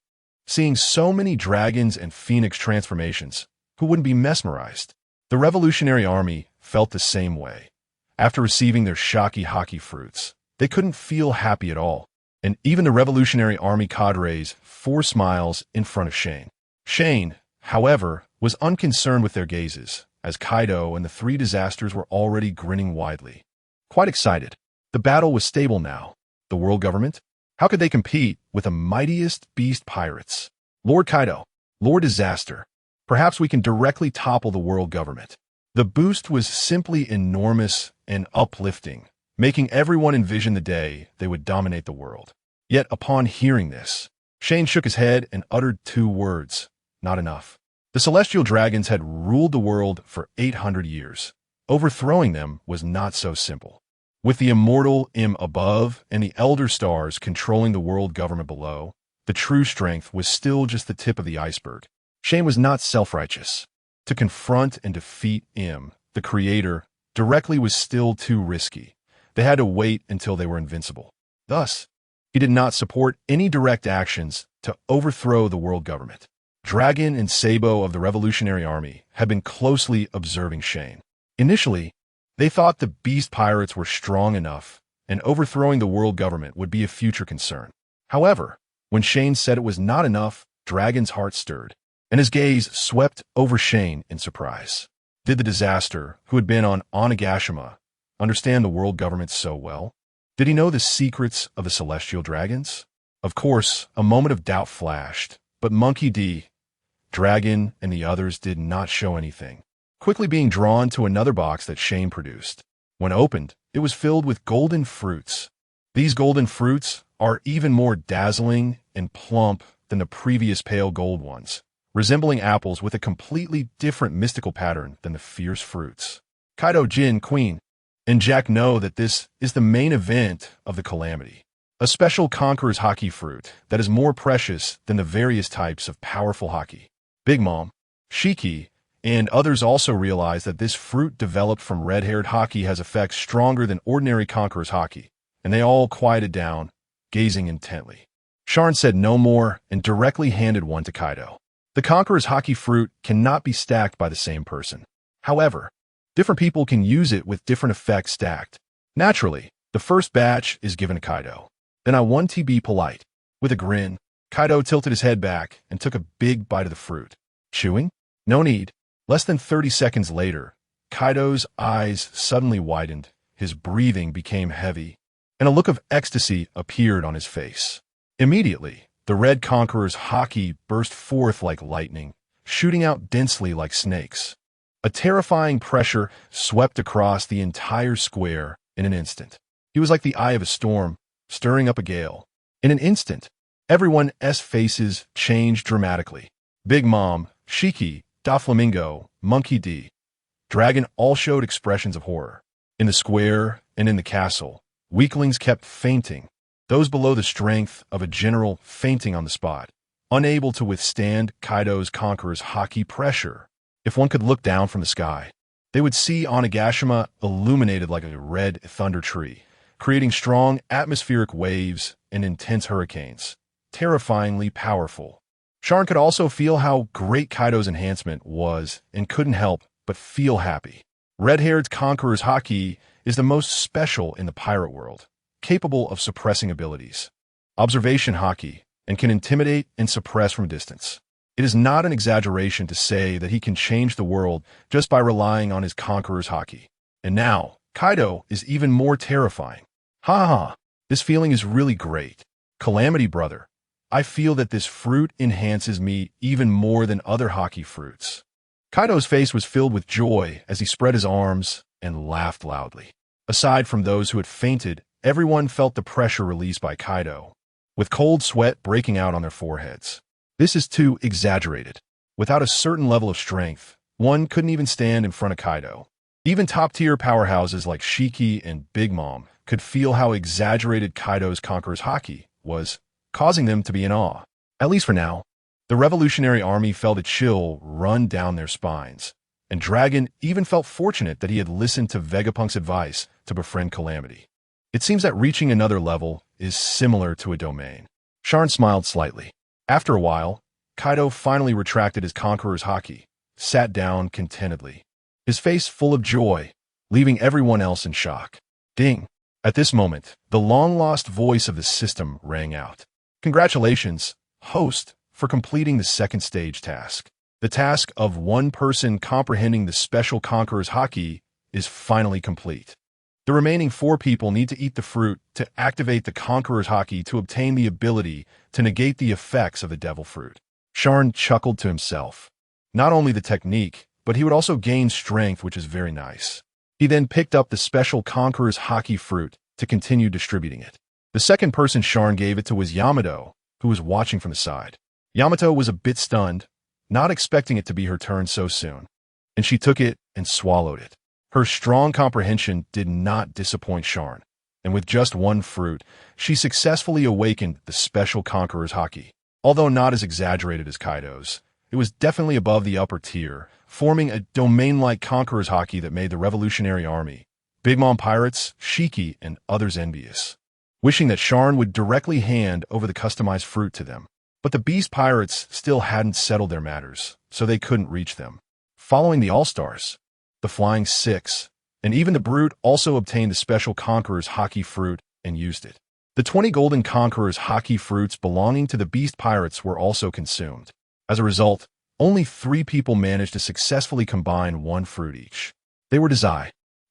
Seeing so many dragons and Phoenix transformations, who wouldn't be mesmerized? The Revolutionary Army felt the same way. After receiving their Haki fruits, they couldn't feel happy at all, and even the Revolutionary Army cadres forced smiles in front of Shane. Shane, however, was unconcerned with their gazes, as Kaido and the 3 disasters were already grinning widely. Quite excited. The battle was stable now. The world government? How could they compete with the mightiest Beast Pirates? Lord Kaido, Lord Disaster, perhaps we can directly topple the world government. The boost was simply enormous and uplifting, making everyone envision the day they would dominate the world. Yet upon hearing this, Shane shook his head and uttered 2 words: not enough. The celestial dragons had ruled the world for 800 years. Overthrowing them was not so simple. With the immortal Im above and the elder stars controlling the world government below, the true strength was still just the tip of the iceberg. Shane was not self-righteous. To confront and defeat Im, the creator, directly was still too risky. They had to wait until they were invincible. Thus, he did not support any direct actions to overthrow the world government. Dragon and Sabo of the Revolutionary Army had been closely observing Shane. Initially, they thought the Beast Pirates were strong enough, and overthrowing the world government would be a future concern. However, when Shane said it was not enough, Dragon's heart stirred, and his gaze swept over Shane in surprise. Did the disaster, who had been on Onigashima, understand the world government so well? Did he know the secrets of the celestial dragons? Of course, a moment of doubt flashed, but Monkey D, Dragon, and the others did not show anything, quickly being drawn to another box that Shane produced. When opened, it was filled with golden fruits. These golden fruits are even more dazzling and plump than the previous pale gold ones, resembling apples with a completely different mystical pattern than the fierce fruits. Kaido, Jin, Queen, and Jack know that this is the main event of the Calamity, a special Conqueror's Haki fruit that is more precious than the various types of powerful Haki. Big Mom, Shiki, and others also realize that this fruit developed from red-haired Haki has effects stronger than ordinary Conqueror's Haki, and they all quieted down, gazing intently. Sharn said no more and directly handed one to Kaido. The Conqueror's Haki fruit cannot be stacked by the same person. However, different people can use it with different effects stacked. Naturally, the first batch is given to Kaido. Then I want to be polite. With a grin, Kaido tilted his head back and took a big bite of the fruit. Chewing? No need. Less than 30 seconds later, Kaido's eyes suddenly widened, his breathing became heavy, and a look of ecstasy appeared on his face. Immediately, the Red Conqueror's Haki burst forth like lightning, shooting out densely like snakes. A terrifying pressure swept across the entire square in an instant. He was like the eye of a storm, stirring up a gale. In an instant, everyone's faces changed dramatically. Big Mom, Shiki, Doflamingo, Monkey D, Dragon all showed expressions of horror. In the square and in the castle, weaklings kept fainting, those below the strength of a general fainting on the spot, unable to withstand Kaido's Conqueror's Haki pressure. If one could look down from the sky, they would see Onigashima illuminated like a red thunder tree, creating strong atmospheric waves and intense hurricanes, terrifyingly powerful. Sharn could also feel how great Kaido's enhancement was and couldn't help but feel happy. Red-haired Conqueror's Haki is the most special in the pirate world, capable of suppressing abilities. Observation Haki, and can intimidate and suppress from distance. It is not an exaggeration to say that he can change the world just by relying on his Conqueror's Haki. And now, Kaido is even more terrifying. Ha ha, this feeling is really great. Calamity brother, I feel that this fruit enhances me even more than other Haki fruits. Kaido's face was filled with joy as he spread his arms and laughed loudly. Aside from those who had fainted, everyone felt the pressure released by Kaido, with cold sweat breaking out on their foreheads. This is too exaggerated. Without a certain level of strength, one couldn't even stand in front of Kaido. Even top-tier powerhouses like Shiki and Big Mom could feel how exaggerated Kaido's Conqueror's Haki was, causing them to be in awe. At least for now. The Revolutionary Army felt a chill run down their spines, and Dragon even felt fortunate that he had listened to Vegapunk's advice to befriend Calamity. It seems that reaching another level is similar to a domain. Sharn smiled slightly. After a while, Kaido finally retracted his Conqueror's Haki, sat down contentedly, his face full of joy, leaving everyone else in shock. Ding! At this moment, the long-lost voice of the system rang out. Congratulations, host, for completing the second stage task. The task of one person comprehending the special Conqueror's Haki is finally complete. The remaining 4 people need to eat the fruit to activate the Conqueror's Haki to obtain the ability to negate the effects of the devil fruit. Sharn chuckled to himself. Not only the technique, but he would also gain strength, which is very nice. He then picked up the special Conqueror's Haki fruit to continue distributing it. The second person Sharn gave it to was Yamato, who was watching from the side. Yamato was a bit stunned, not expecting it to be her turn so soon, and she took it and swallowed it. Her strong comprehension did not disappoint Sharn, and with just one fruit, she successfully awakened the special Conqueror's Haki. Although not as exaggerated as Kaido's, it was definitely above the upper tier, forming a domain-like Conqueror's Haki that made the Revolutionary Army, Big Mom pirates, Shiki, and others envious, wishing that Sharn would directly hand over the customized fruit to them. But the Beast Pirates still hadn't settled their matters, so they couldn't reach them. Following the All-Stars, the Flying Six, and even the Brute also obtained the special Conqueror's Haki fruit and used it. The 20 golden Conqueror's Haki fruits belonging to the Beast Pirates were also consumed. As a result, only 3 people managed to successfully combine 1 fruit each. They were Dazai,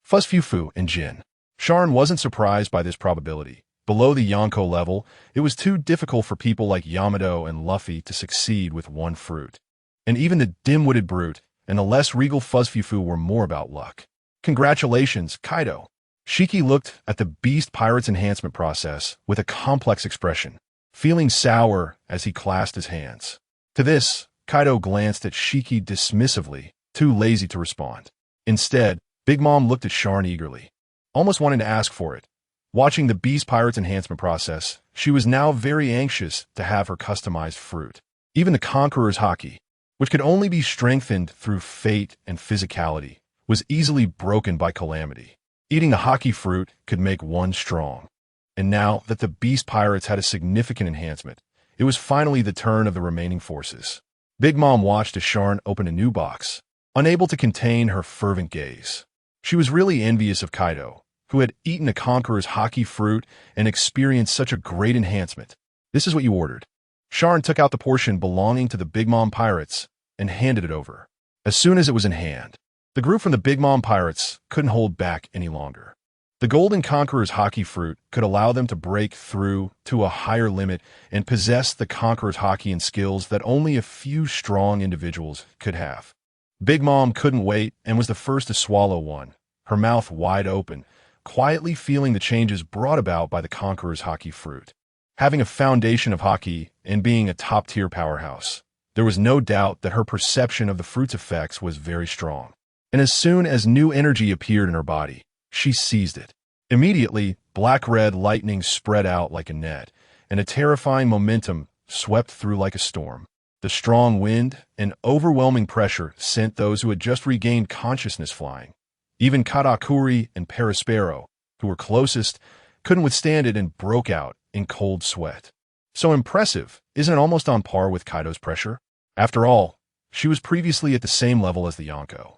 Fuzzfufu, and Jin. Sharn wasn't surprised by this probability. Below the Yonko level, it was too difficult for people like Yamato and Luffy to succeed with 1 fruit. And even the dim-witted Brute and the less regal Fuzzfufu were more about luck. Congratulations, Kaido. Shiki looked at the Beast Pirates enhancement process with a complex expression, feeling sour as he clasped his hands. To this, Kaido glanced at Shiki dismissively, too lazy to respond. Instead, Big Mom looked at Sharn eagerly, almost wanting to ask for it. Watching the Beast Pirates enhancement process, she was now very anxious to have her customized fruit. Even the Conqueror's Haki, which could only be strengthened through fate and physicality, was easily broken by Calamity. Eating the Haki fruit could make one strong. And now that the Beast Pirates had a significant enhancement, it was finally the turn of the remaining forces. Big Mom watched as Sharn opened a new box, unable to contain her fervent gaze. She was really envious of Kaido, who had eaten a conqueror's Haki fruit and experienced such a great enhancement. This is what you ordered. Sharn took out the portion belonging to the Big Mom pirates and handed it over. As soon as it was in hand, the group from the Big Mom pirates couldn't hold back any longer. The golden conqueror's Haki fruit could allow them to break through to a higher limit and possess the conqueror's Haki and skills that only a few strong individuals could have. Big Mom couldn't wait and was the first to swallow one, her mouth wide open, quietly feeling the changes brought about by the conqueror's Haki fruit. Having a foundation of Haki and being a top-tier powerhouse, there was no doubt that her perception of the fruit's effects was very strong. And as soon as new energy appeared in her body, she seized it. Immediately, black-red lightning spread out like a net, and a terrifying momentum swept through like a storm. The strong wind and overwhelming pressure sent those who had just regained consciousness flying. Even Katakuri and Perispero, who were closest, couldn't withstand it and broke out in cold sweat. So impressive, isn't it almost on par with Kaido's pressure? After all, she was previously at the same level as the Yonko.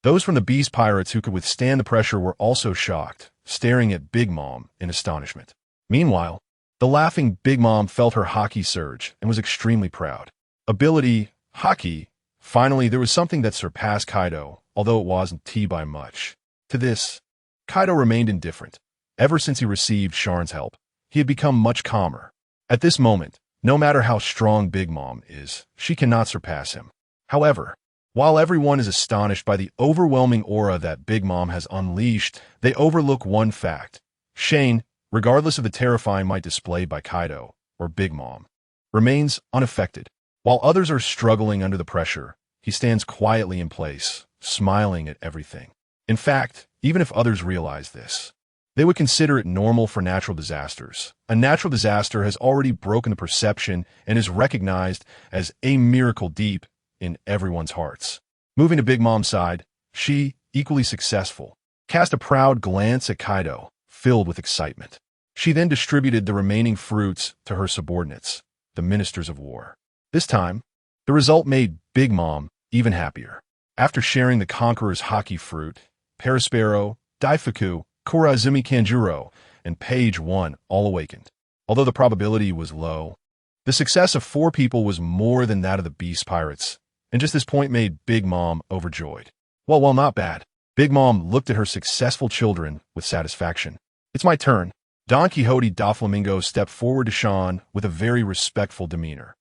Those from the Beast Pirates who could withstand the pressure were also shocked, staring at Big Mom in astonishment. Meanwhile, the laughing Big Mom felt her Haki surge and was extremely proud. Ability, Haki. Finally, there was something that surpassed Kaido, although it wasn't by much. To this, Kaido remained indifferent. Ever since he received Sharn's help, he had become much calmer. At this moment, no matter how strong Big Mom is, she cannot surpass him. However, while everyone is astonished by the overwhelming aura that Big Mom has unleashed, they overlook one fact. Sharn, regardless of the terrifying might displayed by Kaido or Big Mom, remains unaffected. While others are struggling under the pressure, he stands quietly in place, smiling at everything. In fact, even if others realize this, they would consider it normal for natural disasters. A natural disaster has already broken the perception and is recognized as a miracle deep in everyone's hearts. Moving to Big Mom's side, she, equally successful, cast a proud glance at Kaido, filled with excitement. She then distributed the remaining fruits to her subordinates, the ministers of war. This time, the result made Big Mom even happier. After sharing the conqueror's Haki fruit, Perispero, Daifuku, Kurazumi Kanjuro, and Page 1 all awakened. Although the probability was low, the success of 4 people was more than that of the Beast Pirates, and just this point made Big Mom overjoyed. Well, while not bad, Big Mom looked at her successful children with satisfaction. It's my turn. Don Quixote Doflamingo stepped forward to Sharn with a very respectful demeanor.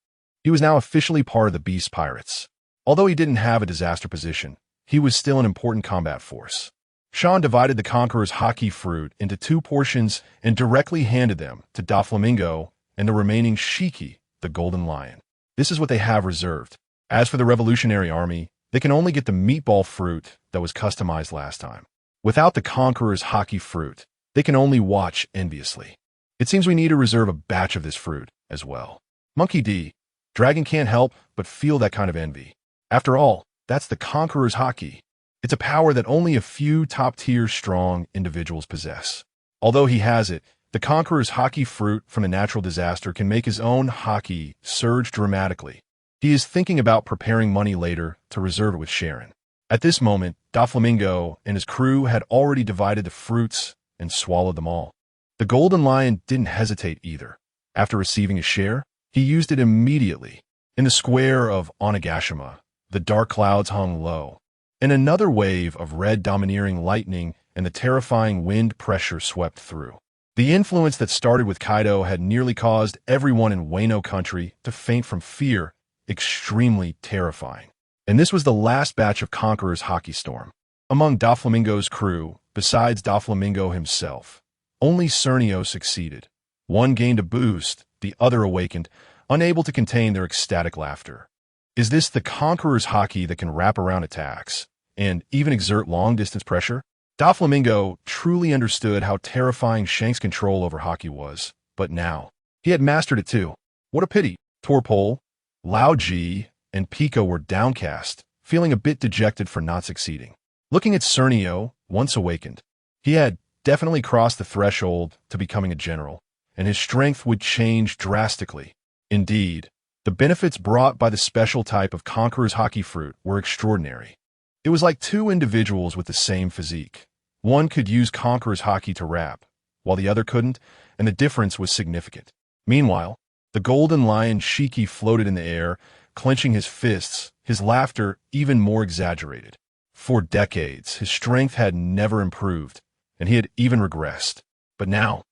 He was now officially part of the Beast Pirates. Although he didn't have a disaster position, he was still an important combat force. Sharn divided the Conqueror's Haki fruit into 2 portions and directly handed them to Doflamingo and the remaining Shiki, the Golden Lion. This is what they have reserved. As for the Revolutionary Army, they can only get the meatball fruit that was customized last time. Without the Conqueror's Haki fruit, they can only watch enviously. It seems we need to reserve a batch of this fruit as well. Monkey D. Dragon can't help but feel that kind of envy. After all, that's the Conqueror's Haki. It's a power that only a few top-tier strong individuals possess. Although he has it, the Conqueror's Haki fruit from a natural disaster can make his own Haki surge dramatically. He is thinking about preparing money later to reserve it with Sharn. At this moment, Doflamingo and his crew had already divided the fruits and swallowed them all. The Golden Lion didn't hesitate either. After receiving his share, he used it immediately. In the square of Onigashima, the dark clouds hung low, and another wave of red domineering lightning and the terrifying wind pressure swept through. The influence that started with Kaido had nearly caused everyone in Wano country to faint from fear, extremely terrifying. And this was the last batch of Conqueror's Haki storm. Among Doflamingo's crew, besides Doflamingo himself, only Cernio succeeded. One gained a boost, the other awakened, unable to contain their ecstatic laughter. Is this the Conqueror's Haki that can wrap around attacks and even exert long-distance pressure? Doflamingo truly understood how terrifying Shank's control over Haki was, but now, he had mastered it too. What a pity. Torpole, Lao Ji, and Pico were downcast, feeling a bit dejected for not succeeding. Looking at Cernio, once awakened, he had definitely crossed the threshold to becoming a general, and his strength would change drastically. Indeed, The benefits brought by the special type of Conqueror's Haki fruit were extraordinary. It was like two individuals with the same physique. One could use Conqueror's Haki to rap, while the other couldn't, and the difference was significant. Meanwhile, the golden lion Shiki floated in the air, clenching his fists, his laughter even more exaggerated. For decades, his strength had never improved, and he had even regressed. But now,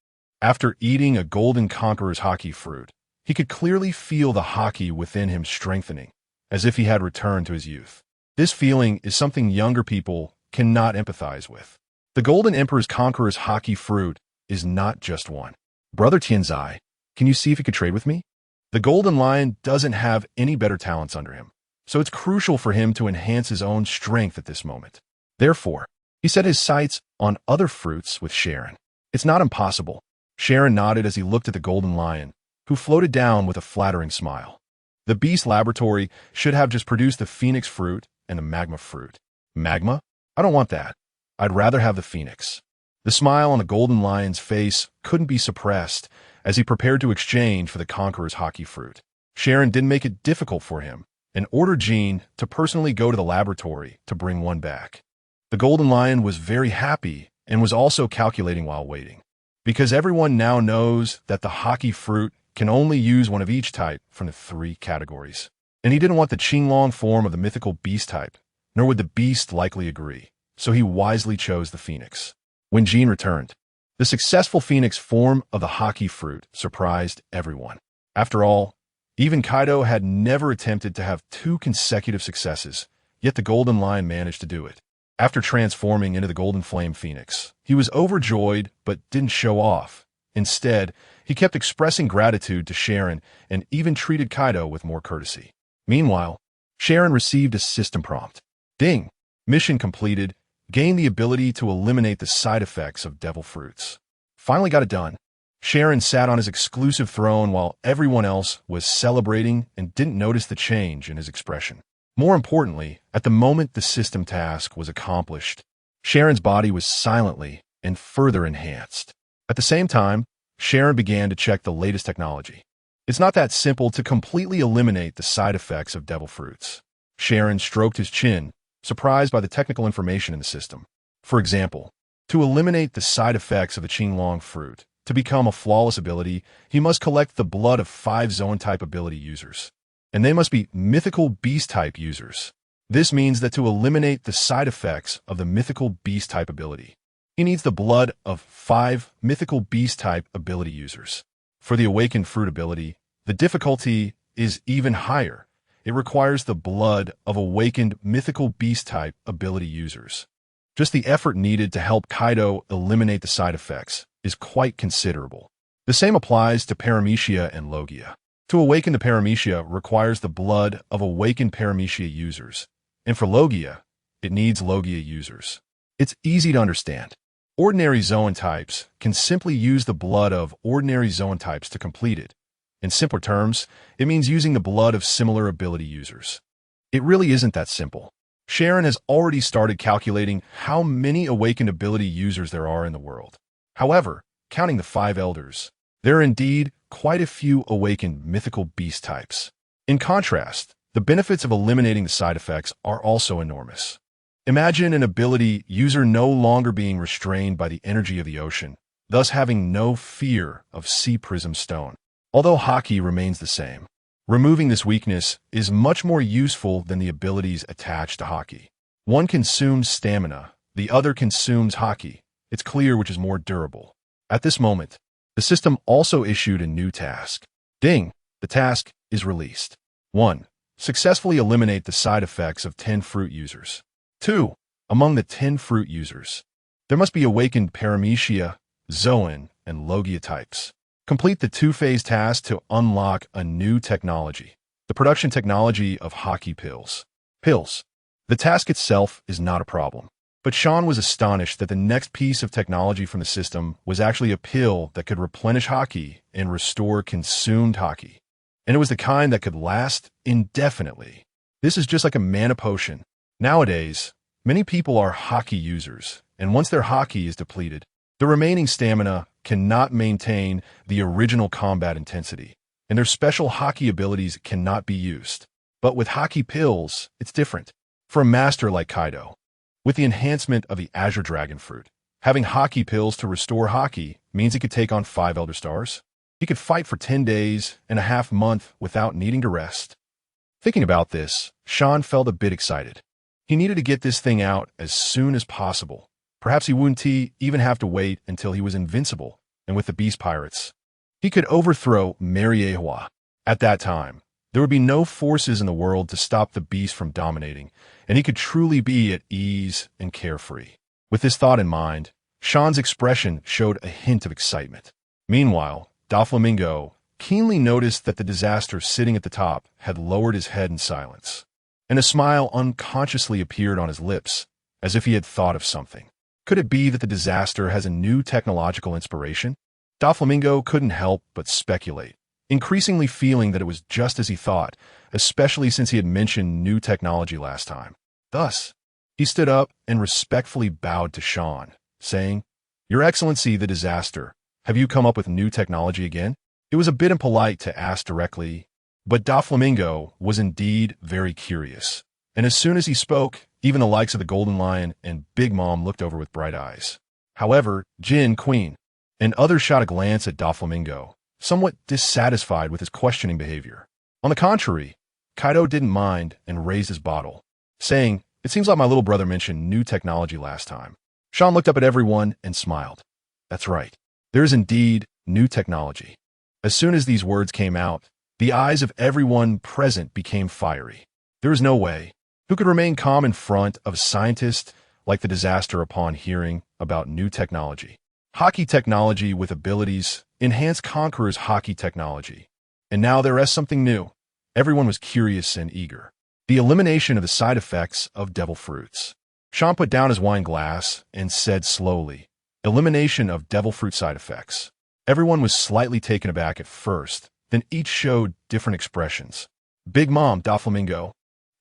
after eating a golden Conqueror's Haki fruit, he could clearly feel the Haki within him strengthening, as if he had returned to his youth. This feeling is something younger people cannot empathize with. The Golden Emperor's Conqueror's Haki fruit is not just one. Brother Tianzai, can you see if you could trade with me? The Golden Lion doesn't have any better talents under him, so it's crucial for him to enhance his own strength at this moment. Therefore, he set his sights on other fruits with Sharn. It's not impossible. Sharn nodded as he looked at the Golden Lion, who floated down with a flattering smile. The Beast Laboratory should have just produced the Phoenix fruit and the Magma fruit. Magma? I don't want that. I'd rather have the Phoenix. The smile on the Golden Lion's face couldn't be suppressed as he prepared to exchange for the Conqueror's Haki fruit. Sharn didn't make it difficult for him and ordered Jean to personally go to the laboratory to bring one back. The Golden Lion was very happy and was also calculating while waiting, because everyone now knows that the Haki fruit can only use one of each type from the 3 categories. And he didn't want the Qinglong form of the mythical beast type, nor would the beast likely agree, so he wisely chose the Phoenix. When Jean returned, the successful Phoenix form of the Haki fruit surprised everyone. After all, even Kaido had never attempted to have 2 consecutive successes, yet the Golden Lion managed to do it. After transforming into the Golden Flame Phoenix, he was overjoyed but didn't show off. Instead, he kept expressing gratitude to Sharn and even treated Kaido with more courtesy. Meanwhile, Sharn received a system prompt. Ding! Mission completed. Gain the ability to eliminate the side effects of devil fruits. Finally got it done. Sharn sat on his exclusive throne while everyone else was celebrating and didn't notice the change in his expression. More importantly, at the moment the system task was accomplished, Sharn's body was silently and further enhanced. At the same time, Sharn began to check the latest technology. It's not that simple to completely eliminate the side effects of devil fruits. Sharn stroked his chin, surprised by the technical information in the system. For example, to eliminate the side effects of the Qinglong fruit, to become a flawless ability, he must collect the blood of 5 zone-type ability users. And they must be mythical beast-type users. This means that to eliminate the side effects of the mythical beast-type ability, he needs the blood of 5 mythical beast-type ability users. For the awakened fruit ability, the difficulty is even higher. It requires the blood of awakened mythical beast-type ability users. Just the effort needed to help Kaido eliminate the side effects is quite considerable. The same applies to Paramecia and Logia. To awaken the Paramecia requires the blood of awakened Paramecia users, and for Logia, it needs Logia users. It's easy to understand. Ordinary zone types can simply use the blood of ordinary zone types to complete it. In simpler terms, it means using the blood of similar ability users. It really isn't that simple. Sharn has already started calculating how many awakened ability users there are in the world. However, counting the 5 elders, there are indeed quite a few awakened mythical beast types. In contrast, the benefits of eliminating the side effects are also enormous. Imagine an ability user no longer being restrained by the energy of the ocean, thus having no fear of sea prism stone. Although Haki remains the same, removing this weakness is much more useful than the abilities attached to Haki. One consumes stamina, the other consumes Haki. It's clear which is more durable. At this moment, the system also issued a new task. Ding! The task is released. 1. Successfully eliminate the side effects of 10 fruit users. 2. Among the 10 fruit users, there must be awakened Paramecia, Zoan, and Logia types. Complete the 2-phase task to unlock a new technology, the production technology of Haki pills. Pills. The task itself is not a problem, but Sharn was astonished that the next piece of technology from the system was actually a pill that could replenish Haki and restore consumed Haki. And it was the kind that could last indefinitely. This is just like a mana potion. Nowadays, many people are Haki users, and once their Haki is depleted, the remaining stamina cannot maintain the original combat intensity, and their special Haki abilities cannot be used. But with Haki pills, it's different. For a master like Kaido, with the enhancement of the Azure Dragon fruit, having Haki pills to restore Haki means he could take on 5 Elder Stars. He could fight for 10 days and a half month without needing to rest. Thinking about this, Sharn felt a bit excited. He needed to get this thing out as soon as possible. Perhaps he wouldn't even have to wait until he was invincible, and with the Beast Pirates, he could overthrow Mariewa. At that time, there would be no forces in the world to stop the beast from dominating, and he could truly be at ease and carefree. With this thought in mind, Sharn's expression showed a hint of excitement. Meanwhile, Doflamingo keenly noticed that the disaster sitting at the top had lowered his head in silence, and a smile unconsciously appeared on his lips, as if he had thought of something. Could it be that the disaster has a new technological inspiration? Doflamingo couldn't help but speculate, increasingly feeling that it was just as he thought, especially since he had mentioned new technology last time. Thus, he stood up and respectfully bowed to Sharn, saying, "Your Excellency, the disaster, have you come up with new technology again?" It was a bit impolite to ask directly, but Doflamingo was indeed very curious. And as soon as he spoke, even the likes of the Golden Lion and Big Mom looked over with bright eyes. However, Jin, Queen, and others shot a glance at Doflamingo, somewhat dissatisfied with his questioning behavior. On the contrary, Kaido didn't mind and raised his bottle, saying, "It seems like my little brother mentioned new technology last time." Sharn looked up at everyone and smiled. "That's right. There is indeed new technology." As soon as these words came out, the eyes of everyone present became fiery. There was no way. Who could remain calm in front of a scientist like the disaster upon hearing about new technology? Haki technology with abilities, enhanced Conqueror's Haki technology. And now there is something new. Everyone was curious and eager. The elimination of the side effects of devil fruits. Sharn put down his wine glass and said slowly, "Elimination of devil fruit side effects." Everyone was slightly taken aback at first, then each showed different expressions. Big Mom, Doflamingo,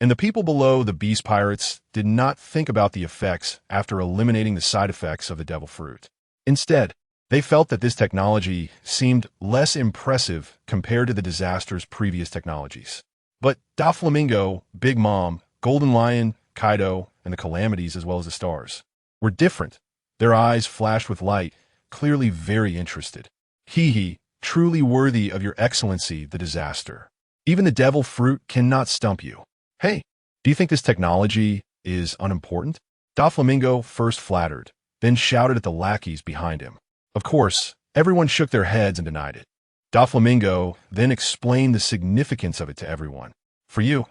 and the people below the Beast Pirates did not think about the effects after eliminating the side effects of the devil fruit. Instead, they felt that this technology seemed less impressive compared to the disaster's previous technologies. But Doflamingo, Big Mom, Golden Lion, Kaido, and the Calamities as well as the Stars were different. Their eyes flashed with light, clearly very interested. Hee, truly worthy of your excellency, the disaster. Even the devil fruit cannot stump you. Hey, do you think this technology is unimportant? Doflamingo first flattered, then shouted at the lackeys behind him. Of course, everyone shook their heads and denied it. Doflamingo then explained the significance of it to everyone. For you,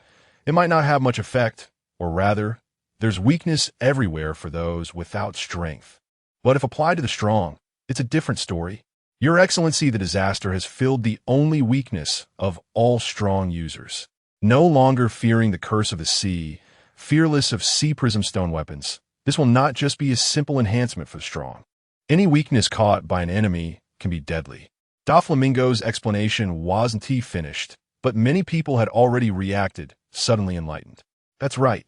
it might not have much effect, or rather, there's weakness everywhere for those without strength. But if applied to the strong, it's a different story. Your Excellency, the disaster has filled the only weakness of all strong users. No longer fearing the curse of the sea, fearless of sea prism stone weapons, this will not just be a simple enhancement for the strong. Any weakness caught by an enemy can be deadly. Doflamingo's explanation wasn't finished, but many people had already reacted, suddenly enlightened. That's right.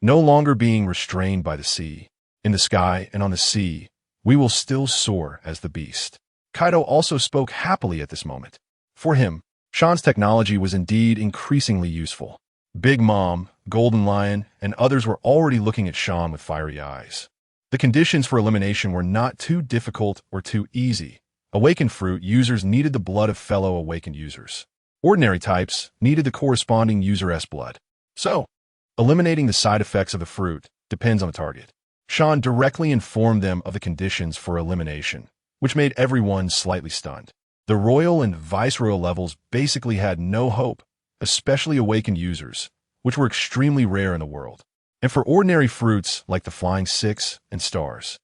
No longer being restrained by the sea. In the sky and on the sea, we will still soar as the beast. Kaido also spoke happily at this moment. For him, Sharn's technology was indeed increasingly useful. Big Mom, Golden Lion, and others were already looking at Sharn with fiery eyes. The conditions for elimination were not too difficult or too easy. Awakened fruit users needed the blood of fellow awakened users. Ordinary types needed the corresponding user's blood. So, eliminating the side effects of the fruit depends on the target. Sharn directly informed them of the conditions for elimination, which made everyone slightly stunned. The royal and viceroyal levels basically had no hope, especially awakened users, which were extremely rare in the world. And for ordinary fruits like the Flying Six and Stars,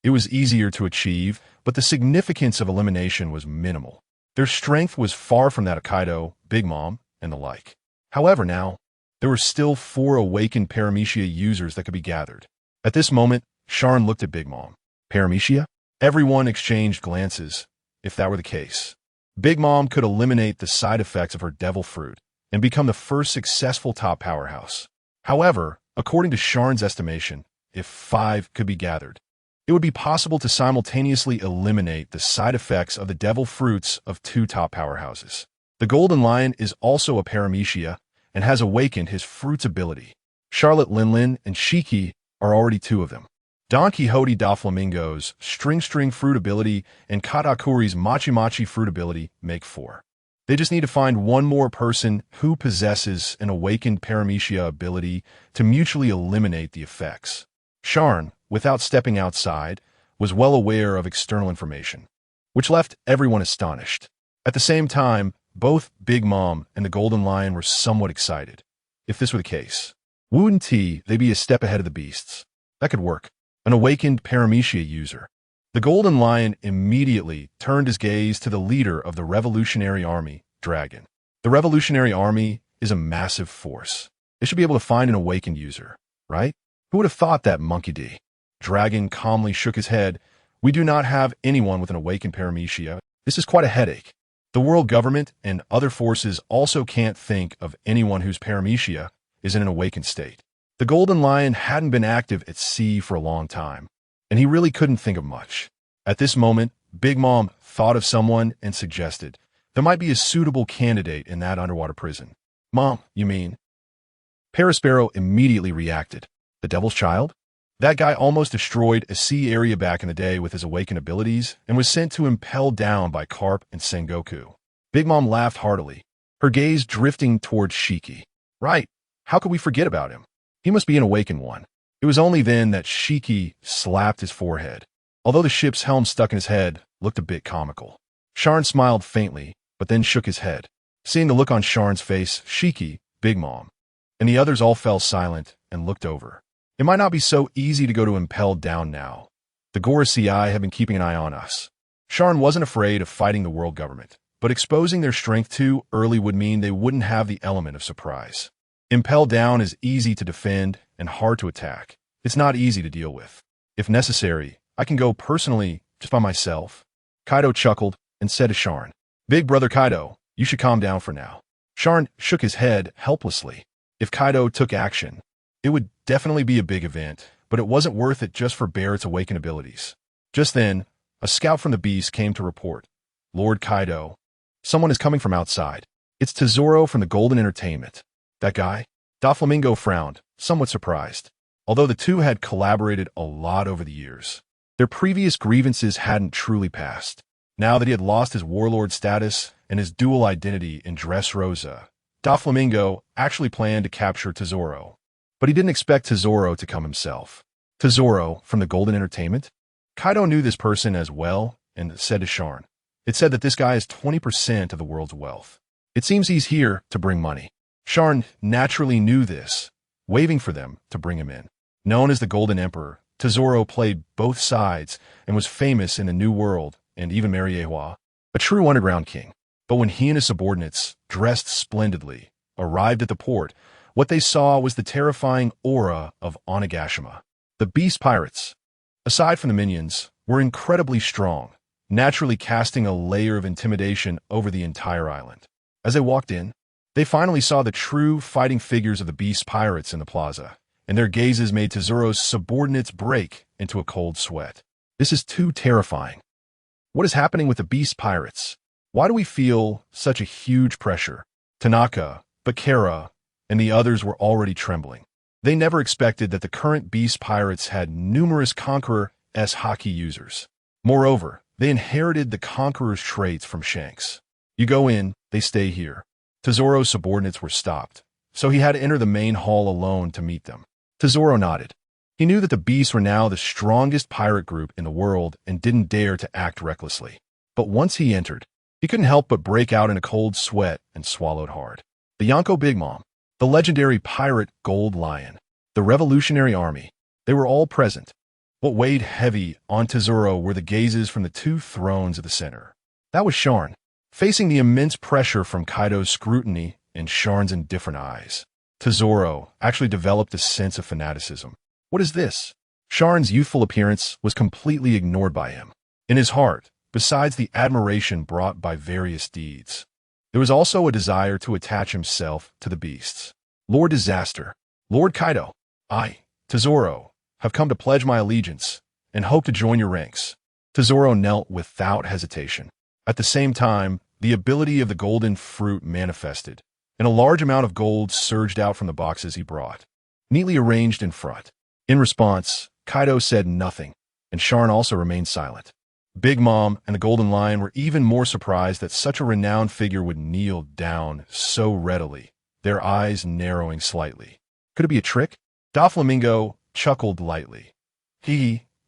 it was easier to achieve, but the significance of elimination was minimal. Their strength was far from that of Kaido, Big Mom, and the like. However, now, there were still 4 awakened Paramecia users that could be gathered. At this moment, Sharn looked at Big Mom. Paramecia? Everyone exchanged glances, if that were the case. Big Mom could eliminate the side effects of her devil fruit and become the first successful top powerhouse. However, according to Sharn's estimation, if 5 could be gathered, it would be possible to simultaneously eliminate the side effects of the devil fruits of 2 top powerhouses. The Golden Lion is also a paramecia and has awakened his fruits ability. Charlotte Linlin and Shiki are already two of them. Don Quixote da Flamingo's String fruit ability and Katakuri's Machi fruit ability make four. They just need to find one more person who possesses an awakened paramecia ability to mutually eliminate the effects. Sharn, without stepping outside, was well aware of external information, which left everyone astonished. At the same time, both Big Mom and the Golden Lion were somewhat excited. If this were the case, wouldn't they be a step ahead of the beasts? That could work. An awakened paramecia user. The Golden Lion immediately turned his gaze to the leader of the Revolutionary Army, Dragon. The Revolutionary Army is a massive force. They should be able to find an awakened user, right? Who would have thought that, Monkey D? Dragon calmly shook his head. We do not have anyone with an awakened paramecia. This is quite a headache. The world government and other forces also can't think of anyone whose paramecia is in an awakened state. The Golden Lion hadn't been active at sea for a long time, and he really couldn't think of much. At this moment, Big Mom thought of someone and suggested there might be a suitable candidate in that underwater prison. Mom, you mean? Parasparrow immediately reacted. The Devil's Child? That guy almost destroyed a sea area back in the day with his awakened abilities and was sent to impel down by Carp and Sengoku. Big Mom laughed heartily, her gaze drifting towards Shiki. Right, how could we forget about him? He must be an awakened one. It was only then that Shiki slapped his forehead, although the ship's helm stuck in his head looked a bit comical. Sharn smiled faintly, but then shook his head. Seeing the look on Sharn's face, Shiki, Big Mom, and the others all fell silent and looked over. It might not be so easy to go to impelled down now. The Gora CI have been keeping an eye on us. Sharn wasn't afraid of fighting the world government, but exposing their strength too early would mean they wouldn't have the element of surprise. Impel down is easy to defend and hard to attack. It's not easy to deal with. If necessary, I can go personally just by myself. Kaido chuckled and said to Sharn, Big brother Kaido, you should calm down for now. Sharn shook his head helplessly. If Kaido took action, it would definitely be a big event, but it wasn't worth it just for Barrett's awakened abilities. Just then, a scout from the Beast came to report. Lord Kaido, someone is coming from outside. It's Tesoro from the Golden Entertainment. That guy? Doflamingo frowned, somewhat surprised. Although the two had collaborated a lot over the years, their previous grievances hadn't truly passed. Now that he had lost his warlord status and his dual identity in Dressrosa, Doflamingo actually planned to capture Tesoro. But he didn't expect Tesoro to come himself. Tesoro from the Golden Entertainment? Kaido knew this person as well and said to Sharn, it said that this guy has 20% of the world's wealth. It seems he's here to bring money. Sharn naturally knew this, waving for them to bring him in. Known as the Golden Emperor, Tesoro played both sides and was famous in the New World and even Mariewa, a true underground king. But when he and his subordinates, dressed splendidly, arrived at the port, what they saw was the terrifying aura of Onigashima. The beast pirates, aside from the minions, were incredibly strong, naturally casting a layer of intimidation over the entire island. As they walked in, they finally saw the true fighting figures of the beast pirates in the plaza, and their gazes made Tesoro's subordinates break into a cold sweat. This is too terrifying. What is happening with the beast pirates? Why do we feel such a huge pressure? Tanaka, Bakera, and the others were already trembling. They never expected that the current beast pirates had numerous Conqueror-s Haki users. Moreover, they inherited the Conqueror's traits from Shanks. You go in, they stay here. Tesoro's subordinates were stopped, so he had to enter the main hall alone to meet them. Tesoro nodded. He knew that the beasts were now the strongest pirate group in the world and didn't dare to act recklessly. But once he entered, he couldn't help but break out in a cold sweat and swallowed hard. The Yonko Big Mom, the legendary pirate Gold Lion, the Revolutionary Army, they were all present. What weighed heavy on Tesoro were the gazes from the two thrones at the center. That was Sharn, facing the immense pressure from Kaido's scrutiny and Sharn's indifferent eyes. Tesoro actually developed a sense of fanaticism. What is this? Sharn's youthful appearance was completely ignored by him. In his heart, besides the admiration brought by various deeds, there was also a desire to attach himself to the beasts. Lord Disaster, Lord Kaido, I, Tesoro, have come to pledge my allegiance and hope to join your ranks. Tesoro knelt without hesitation. At the same time, the ability of the golden fruit manifested, and a large amount of gold surged out from the boxes he brought, neatly arranged in front. In response, Kaido said nothing, and Sharn also remained silent. Big Mom and the Golden Lion were even more surprised that such a renowned figure would kneel down so readily, their eyes narrowing slightly. Could it be a trick? Doflamingo chuckled lightly.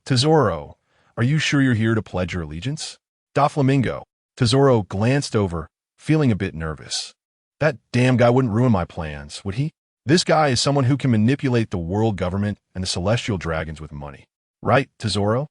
Tesoro, are you sure you're here to pledge your allegiance? Doflamingo. Tesoro glanced over, feeling a bit nervous. That damn guy wouldn't ruin my plans, would he? This guy is someone who can manipulate the world government and the celestial dragons with money. Right, Tesoro?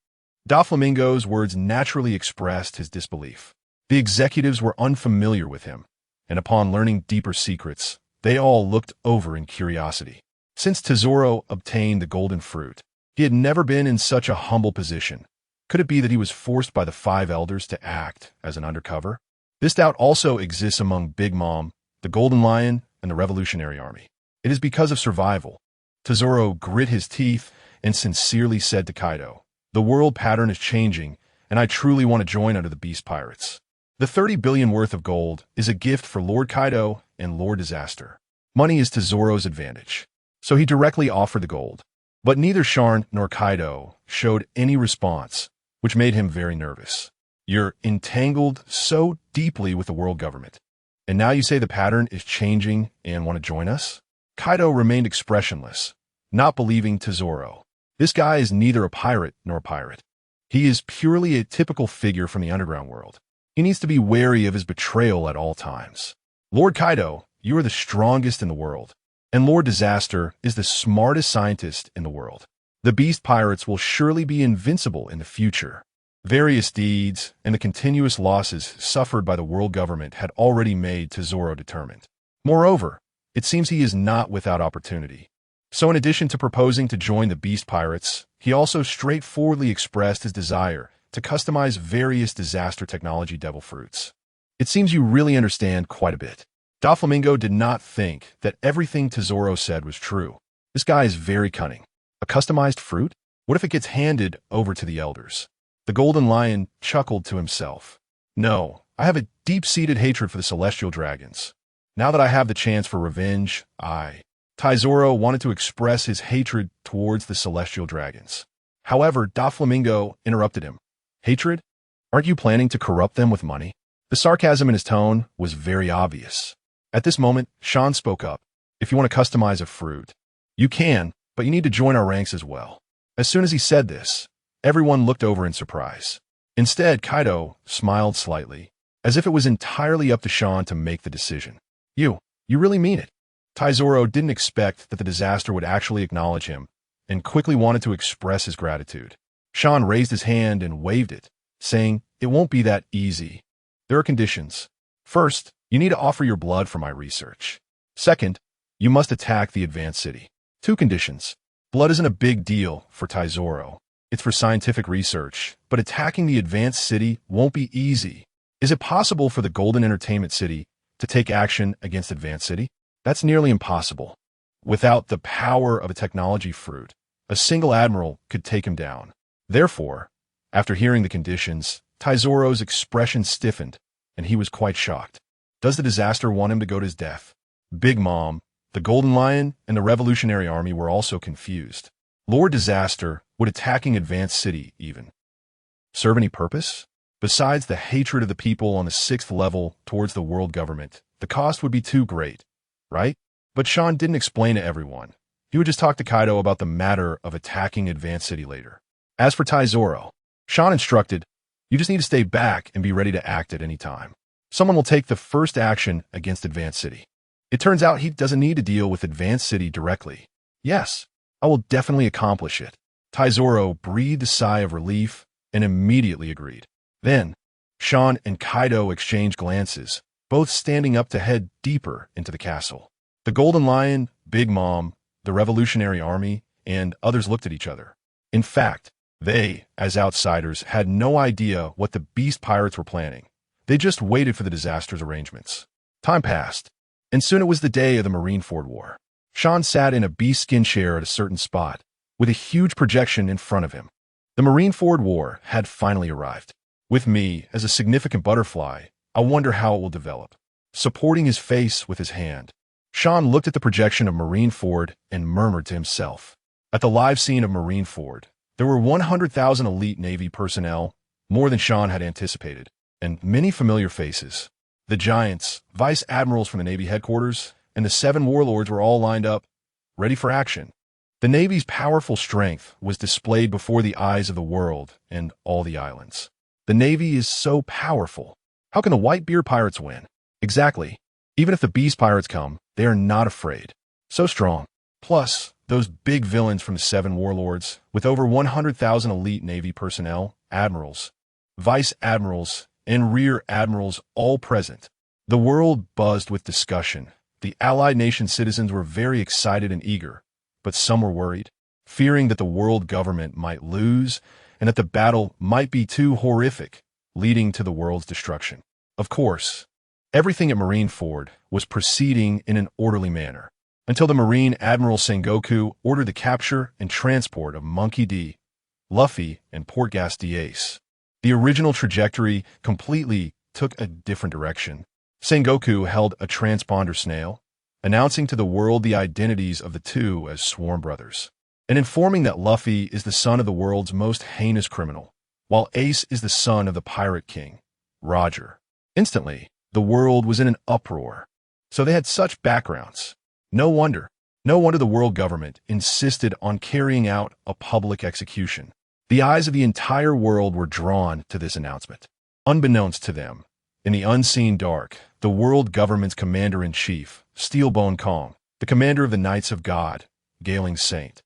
Doflamingo's words naturally expressed his disbelief. The executives were unfamiliar with him, and upon learning deeper secrets, they all looked over in curiosity. Since Tesoro obtained the golden fruit, he had never been in such a humble position. Could it be that he was forced by the 5 elders to act as an undercover? This doubt also exists among Big Mom, the Golden Lion, and the Revolutionary Army. It is because of survival. Tesoro grit his teeth and sincerely said to Kaido, "The world pattern is changing, and I truly want to join under the Beast Pirates. The 30 billion worth of gold is a gift for Lord Kaido and Lord Disaster. Money is Tesoro's advantage." So he directly offered the gold. But neither Sharn nor Kaido showed any response, which made him very nervous. You're entangled so deeply with the world government, and now you say the pattern is changing and want to join us? Kaido remained expressionless, not believing Tesoro. This guy is neither a pirate nor a pirate. He is purely a typical figure from the underground world. He needs to be wary of his betrayal at all times. Lord Kaido, you are the strongest in the world, and Lord Disaster is the smartest scientist in the world. The Beast Pirates will surely be invincible in the future. Various deeds and the continuous losses suffered by the world government had already made Tesoro determined. Moreover, it seems he is not without opportunity. So in addition to proposing to join the Beast Pirates, he also straightforwardly expressed his desire to customize various disaster technology devil fruits. It seems you really understand quite a bit. Doflamingo did not think that everything Tesoro said was true. This guy is very cunning. A customized fruit? What if it gets handed over to the elders? The Golden Lion chuckled to himself. No, I have a deep-seated hatred for the celestial dragons. Now that I have the chance for revenge, Tesoro wanted to express his hatred towards the celestial dragons. However, Doflamingo interrupted him. Hatred? Aren't you planning to corrupt them with money? The sarcasm in his tone was very obvious. At this moment, Sharn spoke up. If you want to customize a fruit, you can, but you need to join our ranks as well. As soon as he said this, everyone looked over in surprise. Instead, Kaido smiled slightly, as if it was entirely up to Sharn to make the decision. You really mean it? Tesoro didn't expect that the disaster would actually acknowledge him, and quickly wanted to express his gratitude. Sharn raised his hand and waved it, saying, "It won't be that easy. There are conditions. First, you need to offer your blood for my research. Second, you must attack the advanced city." 2 conditions. Blood isn't a big deal for Tesoro. It's for scientific research, but attacking the advanced city won't be easy. Is it possible for the Golden Entertainment City to take action against advanced city? That's nearly impossible. Without the power of a technology fruit, a single admiral could take him down. Therefore, after hearing the conditions, Tesoro's expression stiffened, and he was quite shocked. Does the disaster want him to go to his death? Big Mom, the Golden Lion, and the Revolutionary Army were also confused. Lord Disaster, would attacking Advanced City even serve any purpose? Besides the hatred of the people on the 6th level towards the world government, the cost would be too great, right? But Sharn didn't explain to everyone. He would just talk to Kaido about the matter of attacking Advanced City later. As for Tesoro, Sharn instructed, you just need to stay back and be ready to act at any time. Someone will take the first action against Advanced City. It turns out he doesn't need to deal with Advanced City directly. Yes, I will definitely accomplish it. Tesoro breathed a sigh of relief and immediately agreed. Then, Sharn and Kaido exchanged glances, both standing up to head deeper into the castle. The Golden Lion, Big Mom, the Revolutionary Army, and others looked at each other. In fact, they, as outsiders, had no idea what the Beast Pirates were planning. They just waited for the disaster's arrangements. Time passed, and soon it was the day of the Marineford War. Sharn sat in a beast skin chair at a certain spot, with a huge projection in front of him. The Marineford War had finally arrived. With me, as a significant butterfly, I wonder how it will develop. Supporting his face with his hand, Sharn looked at the projection of Marineford and murmured to himself. At the live scene of Marineford, there were 100,000 elite Navy personnel, more than Sharn had anticipated, and many familiar faces. The giants, vice admirals from the Navy headquarters, and the 7 warlords were all lined up, ready for action. The Navy's powerful strength was displayed before the eyes of the world and all the islands. The Navy is so powerful. How can the Whitebeard pirates win? Exactly. Even if the Beast pirates come, they are not afraid. So strong. Plus, those big villains from the 7 warlords, with over 100,000 elite Navy personnel, admirals, vice admirals, and rear admirals all present. The world buzzed with discussion. The allied nation citizens were very excited and eager, but some were worried, fearing that the world government might lose and that the battle might be too horrific, leading to the world's destruction. Of course, everything at Marineford was proceeding in an orderly manner, until the Marine Admiral Sengoku ordered the capture and transport of Monkey D, Luffy, and Portgas d'Ace. The original trajectory completely took a different direction. Sengoku held a transponder snail, announcing to the world the identities of the two as sworn brothers, and informing that Luffy is the son of the world's most heinous criminal, while Ace is the son of the Pirate King, Roger. Instantly, the world was in an uproar. So they had such backgrounds. No wonder the world government insisted on carrying out a public execution. The eyes of the entire world were drawn to this announcement. Unbeknownst to them, in the unseen dark, the world government's commander-in-chief, Steelbone Kong, the commander of the Knights of God, Gailing Saint,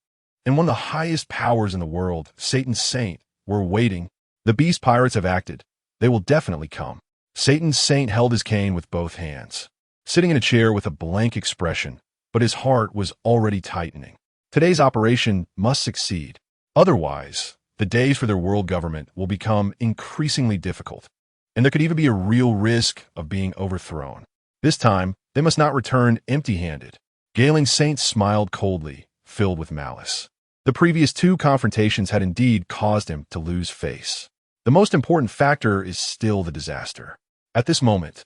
and one of the highest powers in the world, Satan's Saint, were waiting. The Beast Pirates have acted. They will definitely come. Satan's Saint held his cane with both hands, sitting in a chair with a blank expression, but his heart was already tightening. Today's operation must succeed. Otherwise, the days for their world government will become increasingly difficult, and there could even be a real risk of being overthrown. This time, they must not return empty-handed. Gailing Saint smiled coldly, filled with malice. The previous 2 confrontations had indeed caused him to lose face. The most important factor is still the disaster. At this moment,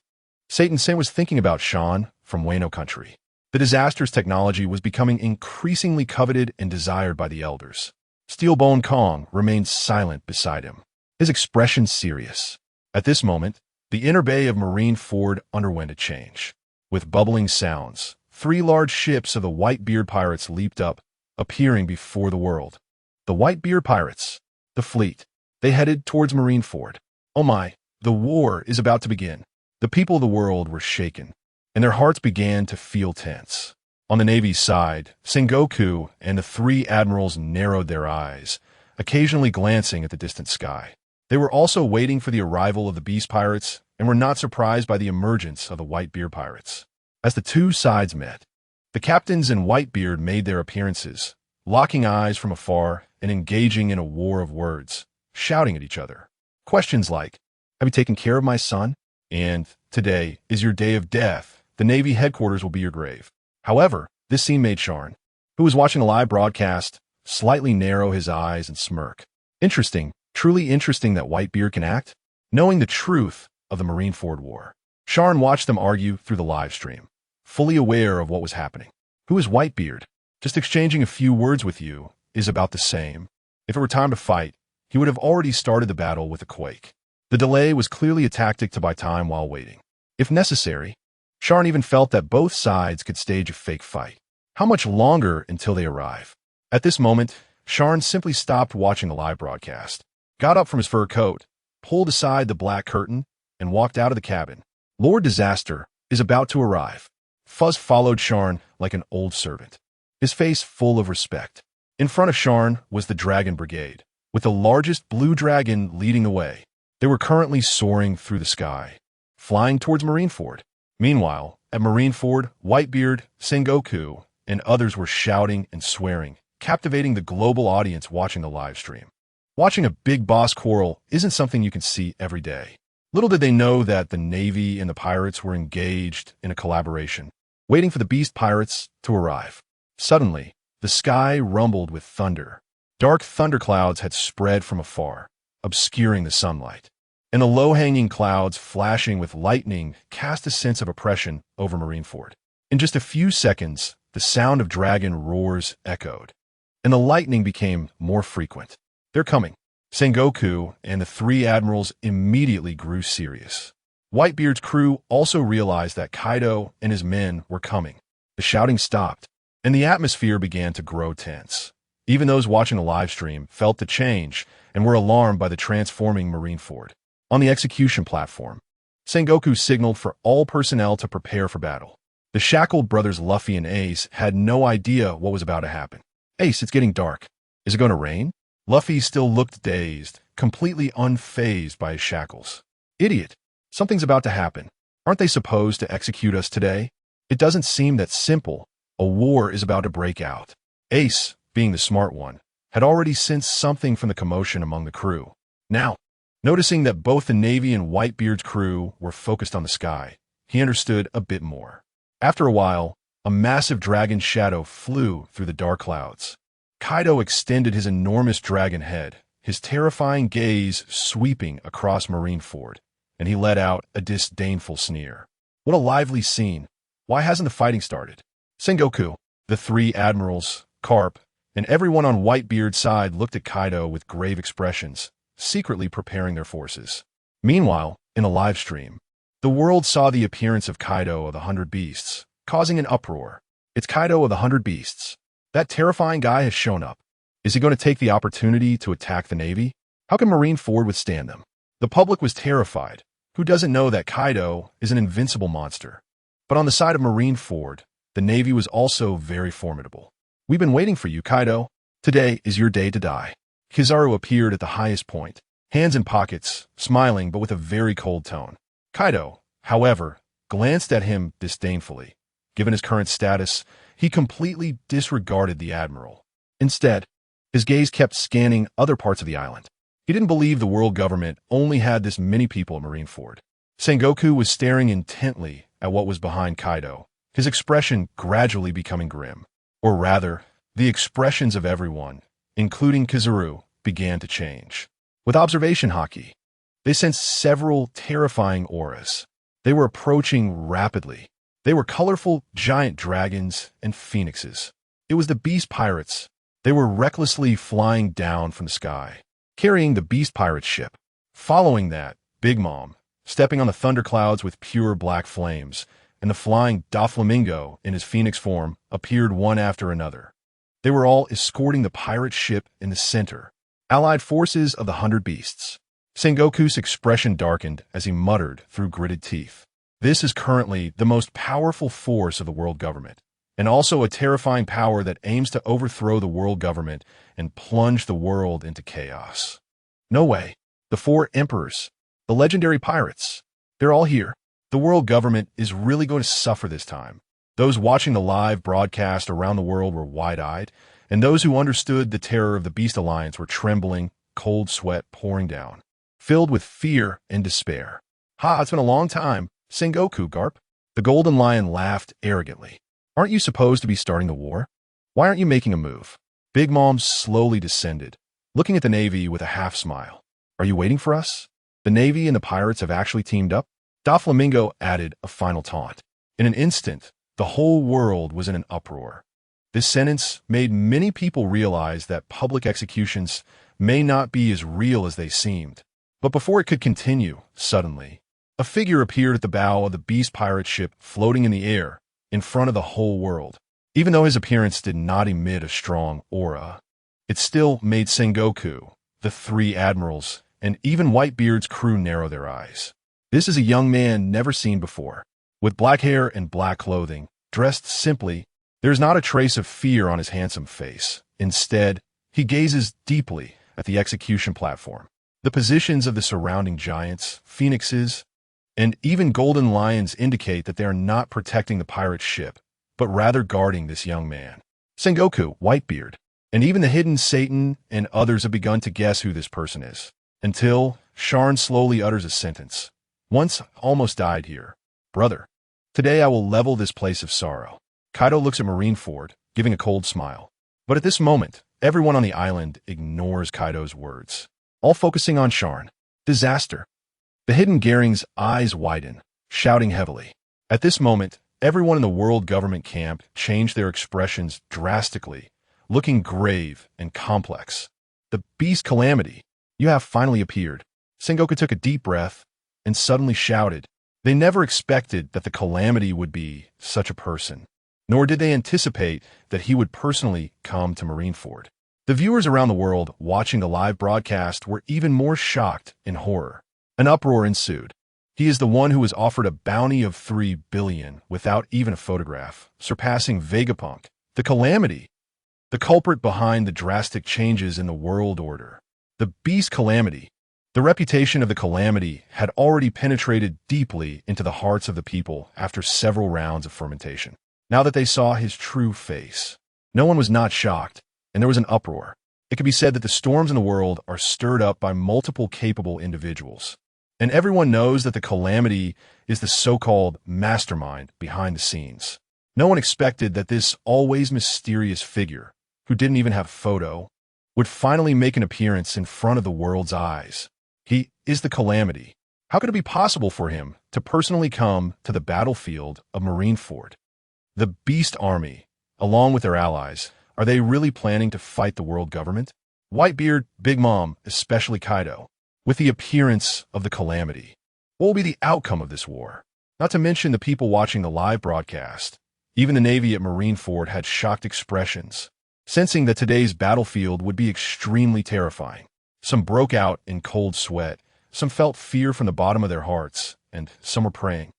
Satan's Saint was thinking about Sharn from Wano country. The disaster's technology was becoming increasingly coveted and desired by the elders. Steelbone Kong remained silent beside him, his expression serious. At this moment, the inner bay of Marineford underwent a change. With bubbling sounds, 3 large ships of the Whitebeard pirates leaped up, appearing before the world. The Whitebeard pirates, the fleet. They headed towards Marineford. Oh my, the war is about to begin. The people of the world were shaken, and their hearts began to feel tense. On the Navy's side, Sengoku and the 3 admirals narrowed their eyes, occasionally glancing at the distant sky. They were also waiting for the arrival of the Beast Pirates and were not surprised by the emergence of the Whitebeard Pirates. As the 2 sides met, the captains and Whitebeard made their appearances, locking eyes from afar and engaging in a war of words, shouting at each other. Questions like, "Have you taken care of my son?" And, "Today is your day of death. The Navy headquarters will be your grave." However, this scene made Sharn, who was watching the live broadcast, slightly narrow his eyes and smirk. Interesting, truly interesting that Whitebeard can act. Knowing the truth of the Marineford War, Sharn watched them argue through the live stream, fully aware of what was happening. Who is Whitebeard? Just exchanging a few words with you is about the same. If it were time to fight, he would have already started the battle with a quake. The delay was clearly a tactic to buy time while waiting. If necessary, Sharn even felt that both sides could stage a fake fight. How much longer until they arrive? At this moment, Sharn simply stopped watching the live broadcast, got up from his fur coat, pulled aside the black curtain, and walked out of the cabin. Lord Disaster is about to arrive. Fuzz followed Sharn like an old servant, his face full of respect. In front of Sharn was the Dragon Brigade, with the largest blue dragon leading the way. They were currently soaring through the sky, flying towards Marineford. Meanwhile, at Marineford, Whitebeard, Sengoku, and others were shouting and swearing, captivating the global audience watching the live stream. Watching a big boss quarrel isn't something you can see every day. Little did they know that the Navy and the pirates were engaged in a collaboration, waiting for the Beast Pirates to arrive. Suddenly, the sky rumbled with thunder. Dark thunderclouds had spread from afar, obscuring the sunlight. and the low-hanging clouds flashing with lightning cast a sense of oppression over Marineford. In just a few seconds, the sound of dragon roars echoed, and the lightning became more frequent. "They're coming." Sengoku and the three admirals immediately grew serious. Whitebeard's crew also realized that Kaido and his men were coming. The shouting stopped, and the atmosphere began to grow tense. Even those watching the livestream felt the change and were alarmed by the transforming Marineford. On the execution platform, Sengoku signaled for all personnel to prepare for battle. The shackled brothers Luffy and Ace had no idea what was about to happen. "Ace, it's getting dark. Is it going to rain?" Luffy still looked dazed, completely unfazed by his shackles. "Idiot. Something's about to happen. Aren't they supposed to execute us today? It doesn't seem that simple. A war is about to break out." Ace, being the smart one, had already sensed something from the commotion among the crew. Now, noticing that both the Navy and Whitebeard's crew were focused on the sky, he understood a bit more. After a while, a massive dragon shadow flew through the dark clouds. Kaido extended his enormous dragon head, his terrifying gaze sweeping across Marineford, and he let out a disdainful sneer. "What a lively scene. Why hasn't the fighting started?" Sengoku, the three admirals, Carp, and everyone on Whitebeard's side looked at Kaido with grave expressions, secretly preparing their forces. Meanwhile, in the live stream, the world saw the appearance of Kaido of the 100 Beasts, causing an uproar. "It's Kaido of the 100 Beasts. That terrifying guy has shown up. Is he going to take the opportunity to attack the Navy? How can Marineford withstand them?" The public was terrified. Who doesn't know that Kaido is an invincible monster? But on the side of Marineford, the Navy was also very formidable. "We've been waiting for you, Kaido. Today is your day to die." Kizaru appeared at the highest point, hands in pockets, smiling but with a very cold tone. Kaido, however, glanced at him disdainfully. Given his current status, he completely disregarded the admiral. Instead, his gaze kept scanning other parts of the island. He didn't believe the world government only had this many people at Marineford. Sengoku was staring intently at what was behind Kaido, his expression gradually becoming grim. Or rather, the expressions of everyone, including Kizaru, began to change. With observation Haki, they sensed several terrifying auras. They were approaching rapidly. They were colorful giant dragons and phoenixes. It was the beast pirates. They were recklessly flying down from the sky, carrying the beast pirate ship. Following that, Big Mom, stepping on the thunderclouds with pure black flames, and the flying Doflamingo in his phoenix form appeared one after another. They were all escorting the pirate ship in the center, allied forces of the 100 Beasts. Sengoku's expression darkened as he muttered through gritted teeth. "This is currently the most powerful force of the world government, and also a terrifying power that aims to overthrow the world government and plunge the world into chaos. No way. The 4 emperors, the legendary pirates, they're all here. The world government is really going to suffer this time." Those watching the live broadcast around the world were wide-eyed, and those who understood the terror of the Beast Alliance were trembling, cold sweat pouring down, filled with fear and despair. "Ha, it's been a long time. Sengoku, Garp." The Golden Lion laughed arrogantly. "Aren't you supposed to be starting the war? Why aren't you making a move?" Big Mom slowly descended, looking at the Navy with a half-smile. "Are you waiting for us? The Navy and the pirates have actually teamed up?" Doflamingo added a final taunt. In an instant, the whole world was in an uproar. This sentence made many people realize that public executions may not be as real as they seemed. But before it could continue, suddenly, a figure appeared at the bow of the beast pirate ship floating in the air, in front of the whole world. Even though his appearance did not emit a strong aura, it still made Sengoku, the 3 admirals, and even Whitebeard's crew narrow their eyes. This is a young man never seen before. With black hair and black clothing, dressed simply, there is not a trace of fear on his handsome face. Instead, he gazes deeply at the execution platform. The positions of the surrounding giants, phoenixes, and even golden lions indicate that they are not protecting the pirate ship, but rather guarding this young man. Sengoku, Whitebeard, and even the hidden Satan and others have begun to guess who this person is, until Sharn slowly utters a sentence. "Once almost died here. Brother, today I will level this place of sorrow." Kaido looks at Marineford, giving a cold smile. But at this moment, everyone on the island ignores Kaido's words, all focusing on Sharn. Disaster. The hidden Garing's eyes widen, shouting heavily. At this moment, everyone in the world government camp changed their expressions drastically, looking grave and complex. The beast Calamity, you have finally appeared. Sengoku took a deep breath and suddenly shouted. They never expected that the Calamity would be such a person, nor did they anticipate that he would personally come to Marineford. The viewers around the world watching the live broadcast were even more shocked in horror. An uproar ensued. He is the one who was offered a bounty of 3 billion without even a photograph, surpassing Vegapunk, the Calamity, the culprit behind the drastic changes in the world order. The beast Calamity. The reputation of the Calamity had already penetrated deeply into the hearts of the people after several rounds of fermentation. Now that they saw his true face, no one was not shocked, and there was an uproar. It could be said that the storms in the world are stirred up by multiple capable individuals. And everyone knows that the Calamity is the so-called mastermind behind the scenes. No one expected that this always mysterious figure, who didn't even have a photo, would finally make an appearance in front of the world's eyes. He is the Calamity. How could it be possible for him to personally come to the battlefield of Marineford? The Beast Army, along with their allies, are they really planning to fight the world government? Whitebeard, Big Mom, especially Kaido. With the appearance of the Calamity, what will be the outcome of this war? Not to mention the people watching the live broadcast. Even the Navy at Marineford had shocked expressions, sensing that today's battlefield would be extremely terrifying. Some broke out in cold sweat, some felt fear from the bottom of their hearts, and some were praying.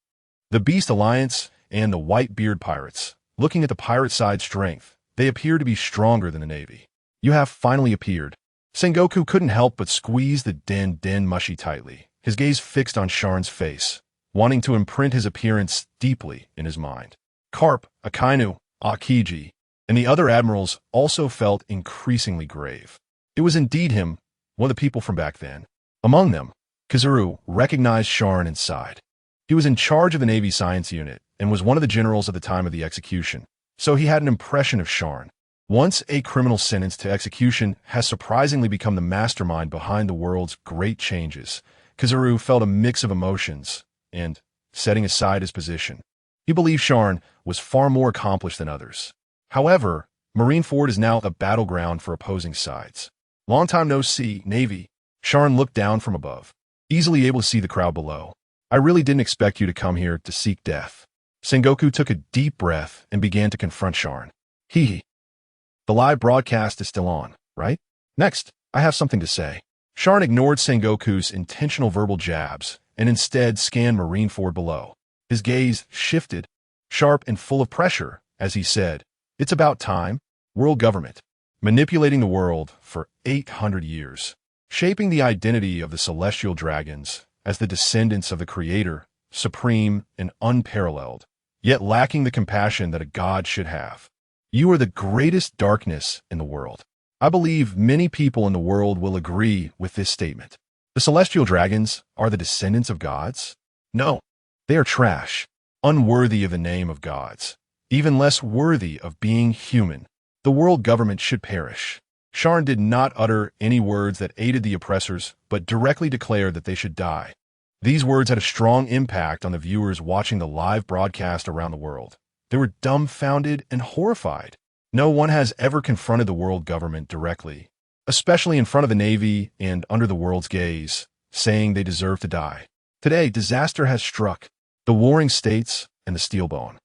The Beast Alliance and the Whitebeard Pirates. Looking at the pirate side's strength, they appear to be stronger than the Navy. You have finally appeared. Sengoku couldn't help but squeeze the Den Mushi tightly, his gaze fixed on Sharn's face, wanting to imprint his appearance deeply in his mind. Carp, Akainu, Akiji, and the other admirals also felt increasingly grave. It was indeed him, one of the people from back then. Among them, Kizaru recognized Sharn and sighed. He was in charge of the Navy Science Unit and was one of the generals at the time of the execution, so he had an impression of Sharn. Once a criminal sentenced to execution has surprisingly become the mastermind behind the world's great changes, Kizaru felt a mix of emotions and, setting aside his position, he believed Sharn was far more accomplished than others. However, Marineford is now a battleground for opposing sides. Long time no see, Navy. Sharn looked down from above, easily able to see the crowd below. I really didn't expect you to come here to seek death. Sengoku took a deep breath and began to confront Sharn. The live broadcast is still on, right? Next, I have something to say. Sharn ignored Sengoku's intentional verbal jabs and instead scanned Marineford below. His gaze shifted, sharp and full of pressure, as he said, "It's about time. World government. Manipulating the world for 800 years. Shaping the identity of the celestial dragons as the descendants of the Creator, supreme and unparalleled, yet lacking the compassion that a god should have. You are the greatest darkness in the world." I believe many people in the world will agree with this statement. The celestial dragons are the descendants of gods? No, they are trash, unworthy of the name of gods, even less worthy of being human. The world government should perish. Sharn did not utter any words that aided the oppressors, but directly declared that they should die. These words had a strong impact on the viewers watching the live broadcast around the world. They were dumbfounded and horrified. No one has ever confronted the world government directly, especially in front of the Navy and under the world's gaze, saying they deserve to die. Today, disaster has struck. The warring states and the Steelbone,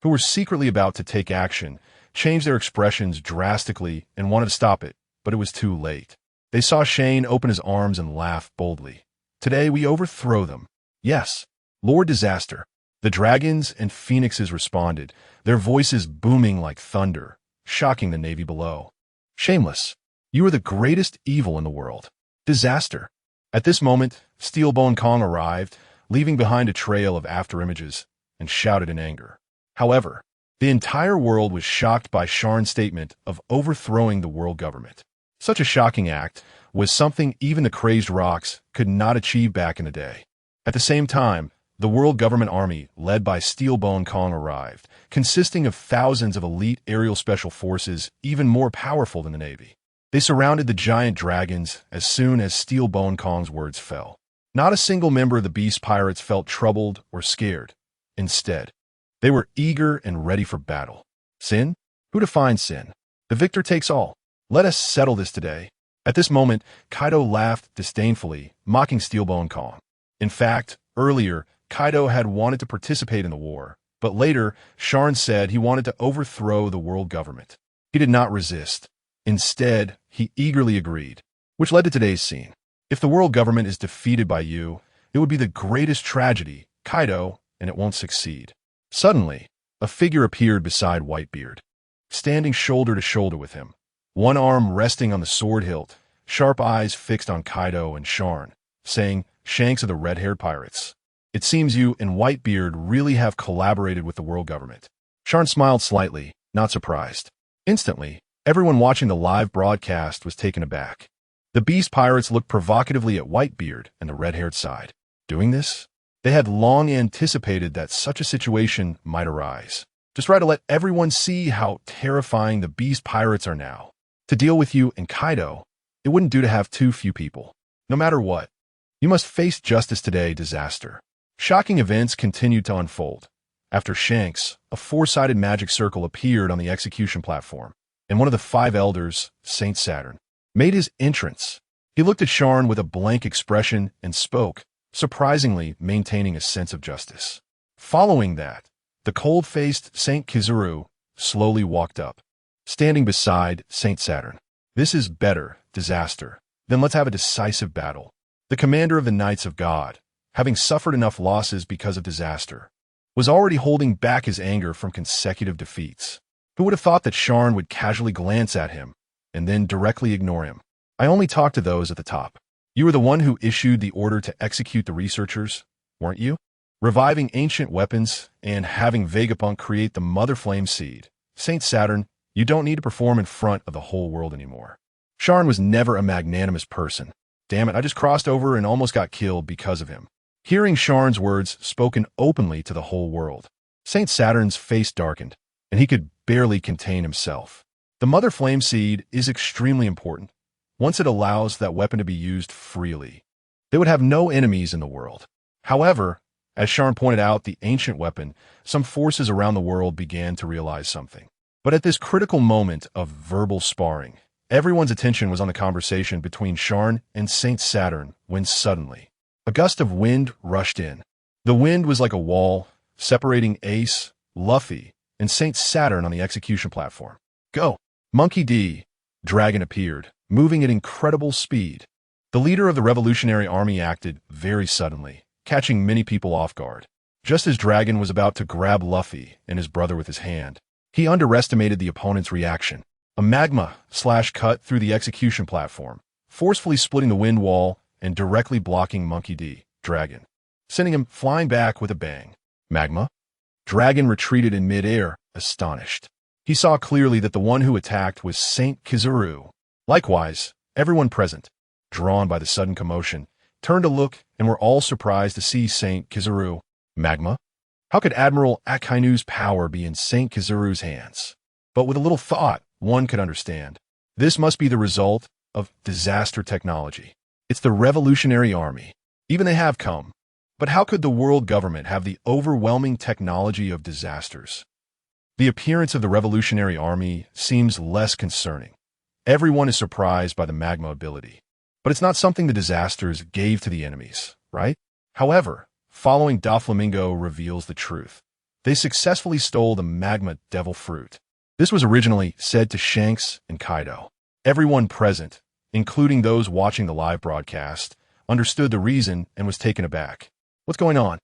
who were secretly about to take action, changed their expressions drastically and wanted to stop it, but it was too late. They saw Shane open his arms and laugh boldly. Today we overthrow them. Yes, Lord Disaster. The dragons and phoenixes responded, their voices booming like thunder, shocking the Navy below. Shameless, you are the greatest evil in the world. Disaster. At this moment, Steelbone Kong arrived, leaving behind a trail of afterimages, and shouted in anger. However, the entire world was shocked by Sharn's statement of overthrowing the world government. Such a shocking act was something even the crazed rocks could not achieve back in the day. At the same time, the world government army, led by Steelbone Kong, arrived, consisting of thousands of elite aerial special forces even more powerful than the Navy. They surrounded the giant dragons as soon as Steelbone Kong's words fell. Not a single member of the Beast Pirates felt troubled or scared. Instead, they were eager and ready for battle. Sin? Who defines sin? The victor takes all. Let us settle this today. At this moment, Kaido laughed disdainfully, mocking Steelbone calm. In fact, earlier, Kaido had wanted to participate in the war, but later, Sharn said he wanted to overthrow the world government. He did not resist. Instead, he eagerly agreed, which led to today's scene. If the world government is defeated by you, it would be the greatest tragedy, Kaido, and it won't succeed. Suddenly, a figure appeared beside Whitebeard, standing shoulder to shoulder with him, one arm resting on the sword hilt, sharp eyes fixed on Kaido and Sharn, saying, "Shanks of the red-haired pirates. It seems you and Whitebeard really have collaborated with the world government." Sharn smiled slightly, not surprised. Instantly, everyone watching the live broadcast was taken aback. The Beast Pirates looked provocatively at Whitebeard and the red-haired side. Doing this? They had long anticipated that such a situation might arise. Just try to let everyone see how terrifying the Beast Pirates are now. To deal with you and Kaido, it wouldn't do to have too few people. No matter what, you must face justice today, disaster. Shocking events continued to unfold. After Shanks, a four-sided magic circle appeared on the execution platform, and one of the five elders, Saint Saturn, made his entrance. He looked at Sharn with a blank expression and spoke, surprisingly maintaining a sense of justice. Following that, the cold-faced Saint Kizuru slowly walked up, standing beside Saint Saturn. "This is better, disaster. Then let's have a decisive battle." The commander of the Knights of God, having suffered enough losses because of disaster, was already holding back his anger from consecutive defeats. Who would have thought that Sharn would casually glance at him and then directly ignore him? "I only talk to those at the top. You were the one who issued the order to execute the researchers, weren't you? Reviving ancient weapons and having Vegapunk create the Mother Flame Seed. Saint Saturn, you don't need to perform in front of the whole world anymore." Sharn was never a magnanimous person. Damn it, I just crossed over and almost got killed because of him. Hearing Sharn's words spoken openly to the whole world, Saint Saturn's face darkened, and he could barely contain himself. The Mother Flame Seed is extremely important. Once it allows that weapon to be used freely, they would have no enemies in the world. However, as Sharn pointed out the ancient weapon, some forces around the world began to realize something. But at this critical moment of verbal sparring, everyone's attention was on the conversation between Sharn and Saint Saturn when suddenly, a gust of wind rushed in. The wind was like a wall, separating Ace, Luffy, and Saint Saturn on the execution platform. "Go!" Monkey D. Dragon appeared, moving at incredible speed. The leader of the Revolutionary Army acted very suddenly, catching many people off guard. Just as Dragon was about to grab Luffy and his brother with his hand, he underestimated the opponent's reaction. A magma slash cut through the execution platform, forcefully splitting the wind wall and directly blocking Monkey D. Dragon, sending him flying back with a bang. Magma? Dragon retreated in midair, astonished. He saw clearly that the one who attacked was Saint Kizuru. Likewise, everyone present, drawn by the sudden commotion, turned to look and were all surprised to see Saint Kizuru. Magma? How could Admiral Akainu's power be in Saint Kizuru's hands? But with a little thought, one could understand. This must be the result of disaster technology. It's the Revolutionary Army. Even they have come. But how could the world government have the overwhelming technology of disasters? The appearance of the Revolutionary Army seems less concerning. Everyone is surprised by the magma ability. But it's not something the disasters gave to the enemies, right? However, following Doflamingo reveals the truth. They successfully stole the magma devil fruit. This was originally said to Shanks and Kaido. Everyone present, including those watching the live broadcast, understood the reason and was taken aback. What's going on?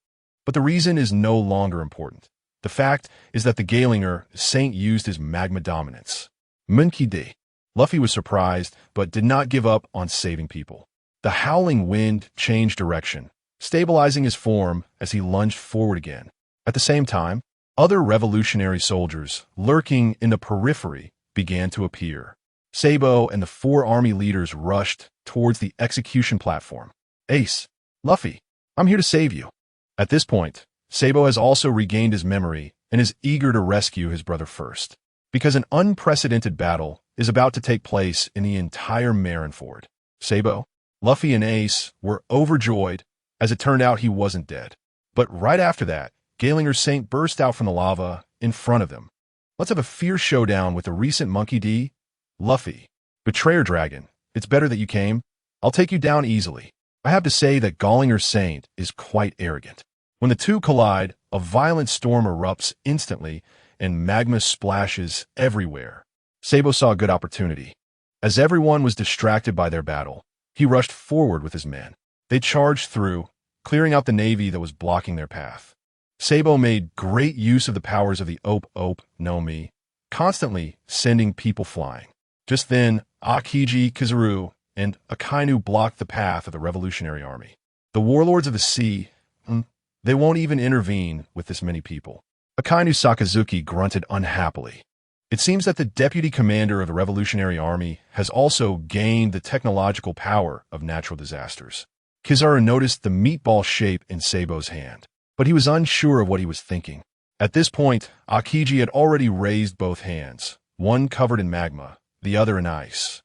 But the reason is no longer important. The fact is that the Galinger Saint used his magma dominance. Monkey D. Luffy was surprised, but did not give up on saving people. The howling wind changed direction, stabilizing his form as he lunged forward again. At the same time, other revolutionary soldiers, lurking in the periphery, began to appear. Sabo and the four army leaders rushed towards the execution platform. "Ace, Luffy, I'm here to save you." At this point, Sabo has also regained his memory and is eager to rescue his brother first, because an unprecedented battle is about to take place in the entire Marineford. Sabo, Luffy, and Ace were overjoyed As it turned out, he wasn't dead. But right after that, Gaelinger Saint burst out from the lava in front of them. Let's have a fierce showdown with the recent Monkey D. Luffy. Betrayer Dragon, it's better that you came. I'll take you down easily. I have to say that Gaelinger Saint is quite arrogant. When the two collide, a violent storm erupts instantly, and magma splashes everywhere. Sabo saw a good opportunity. As everyone was distracted by their battle, he rushed forward with his men. They charged through, clearing out the navy that was blocking their path. Sabo made great use of the powers of the Op no Mi, constantly sending people flying. Just then, Akiji Kizaru and Akainu blocked the path of the revolutionary army. The warlords of the sea, they won't even intervene with this many people. Akainu Sakazuki grunted unhappily. It seems that the deputy commander of the revolutionary army has also gained the technological power of natural disasters. Kizaru noticed the meatball shape in Sabo's hand, but he was unsure of what he was thinking. At this point, Akiji had already raised both hands, one covered in magma, the other in ice.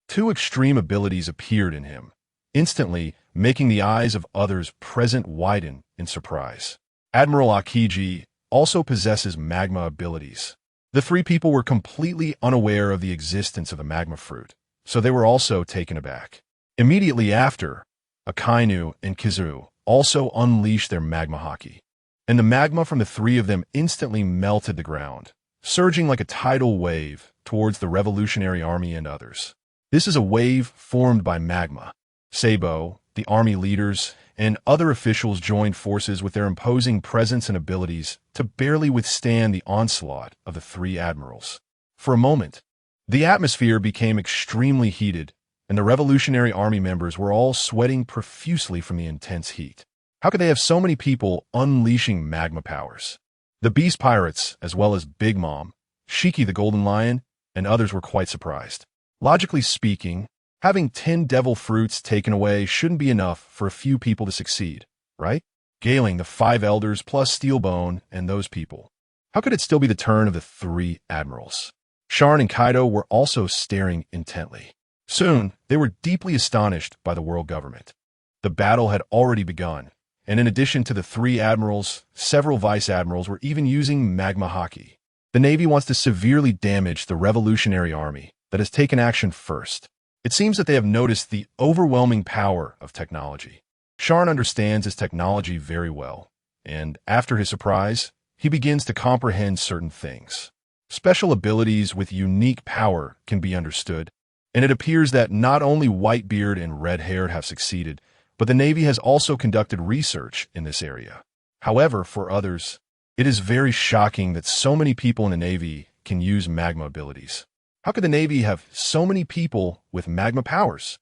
Two extreme abilities appeared in him, instantly making the eyes of others present widen in surprise. Admiral Akiji also possesses magma abilities. The three people were completely unaware of the existence of the magma fruit, so they were also taken aback. Immediately after, Akainu and Kizaru also unleashed their magma haki, and the magma from the three of them instantly melted the ground, surging like a tidal wave towards the revolutionary army and others. This is a wave formed by magma. Sabo, the army leaders, and other officials joined forces with their imposing presence and abilities to barely withstand the onslaught of the three admirals. For a moment, the atmosphere became extremely heated, and the revolutionary army members were all sweating profusely from the intense heat. How could they have so many people unleashing magma powers? The Beast Pirates, as well as Big Mom, Shiki the Golden Lion, and others were quite surprised. Logically speaking, having 10 devil fruits taken away shouldn't be enough for a few people to succeed, right? Galing the 5 elders plus Steelbone and those people. How could it still be the turn of the 3 admirals? Sharn and Kaido were also staring intently. Soon, they were deeply astonished by the world government. The battle had already begun, and in addition to the 3 admirals, several vice admirals were even using magma haki. The Navy wants to severely damage the revolutionary army that has taken action first. It seems that they have noticed the overwhelming power of technology. Sharn understands his technology very well, and after his surprise, he begins to comprehend certain things. Special abilities with unique power can be understood, and it appears that not only Whitebeard and Red-Haired have succeeded, but the Navy has also conducted research in this area. However, for others, it is very shocking that so many people in the Navy can use magma abilities. How could the Navy have so many people with magma powers?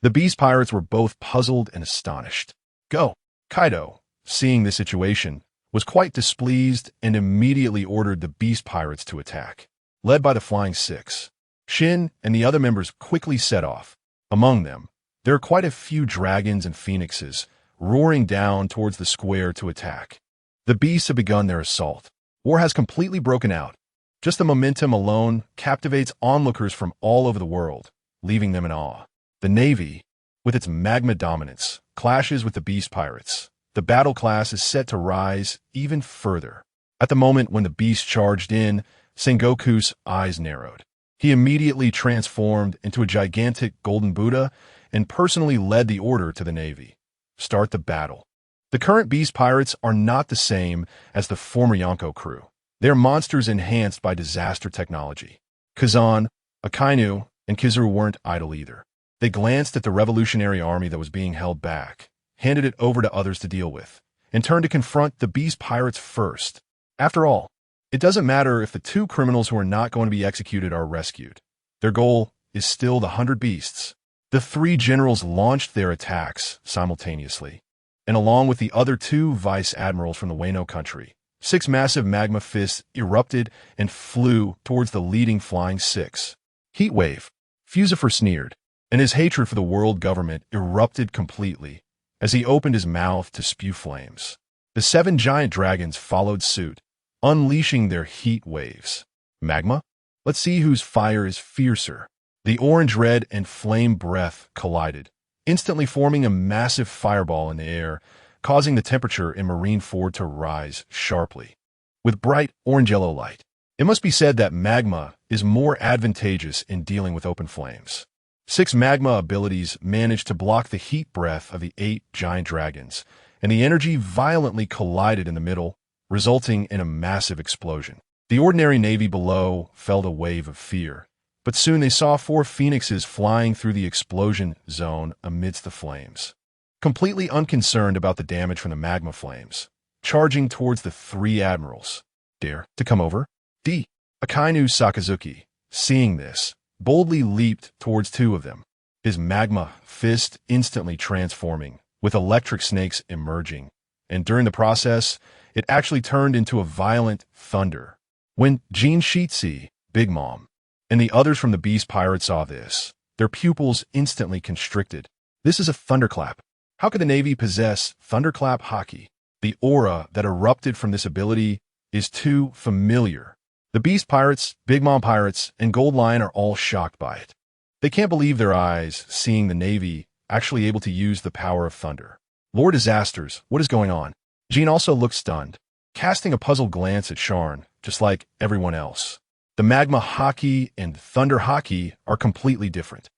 The Beast Pirates were both puzzled and astonished. Go! Kaido, seeing this situation, was quite displeased and immediately ordered the Beast Pirates to attack. Led by the Flying Six, Shin and the other members quickly set off. Among them, there are quite a few dragons and phoenixes roaring down towards the square to attack. The beasts have begun their assault. War has completely broken out. Just the momentum alone captivates onlookers from all over the world, leaving them in awe. The Navy, with its magma dominance, clashes with the Beast Pirates. The battle class is set to rise even further. At the moment when the beast charged in, Sengoku's eyes narrowed. He immediately transformed into a gigantic golden Buddha and personally led the order to the Navy. Start the battle. The current Beast Pirates are not the same as the former Yonko crew. They are monsters enhanced by disaster technology. Kazan, Akainu, and Kizaru weren't idle either. They glanced at the revolutionary army that was being held back, handed it over to others to deal with, and turned to confront the Beast Pirates first. After all, it doesn't matter if the 2 criminals who are not going to be executed are rescued. Their goal is still the 100 beasts. The 3 generals launched their attacks simultaneously, and along with the other 2 vice admirals from the Wano country, 6 massive magma fists erupted and flew towards the leading Flying Six. Heatwave. Fusifer sneered, and his hatred for the world government erupted completely as he opened his mouth to spew flames. The 7 giant dragons followed suit, unleashing their heat waves. Magma? Let's see whose fire is fiercer. The orange-red and flame breath collided, instantly forming a massive fireball in the air, causing the temperature in Marineford to rise sharply. With bright orange yellow light, it must be said that magma is more advantageous in dealing with open flames. 6 magma abilities managed to block the heat breath of the 8 giant dragons, and the energy violently collided in the middle, resulting in a massive explosion. The ordinary navy below felt a wave of fear, but soon they saw 4 phoenixes flying through the explosion zone amidst the flames. Completely unconcerned about the damage from the magma flames, charging towards the 3 admirals. Dare to come over? D. Akainu Sakazuki, seeing this, boldly leaped towards 2 of them, his magma fist instantly transforming, with electric snakes emerging, and during the process, it actually turned into a violent thunder. When Jean Shitsi, Big Mom, and the others from the Beast Pirates saw this, their pupils instantly constricted. This is a thunderclap. How could the Navy possess thunderclap Haki? The aura that erupted from this ability is too familiar. The Beast Pirates, Big Mom Pirates, and Gold Lion are all shocked by it. They can't believe their eyes seeing the Navy actually able to use the power of thunder. Lord Disasters, what is going on? Jean also looked stunned, casting a puzzled glance at Sharn, just like everyone else. The magma Haki and thunder Haki are completely different.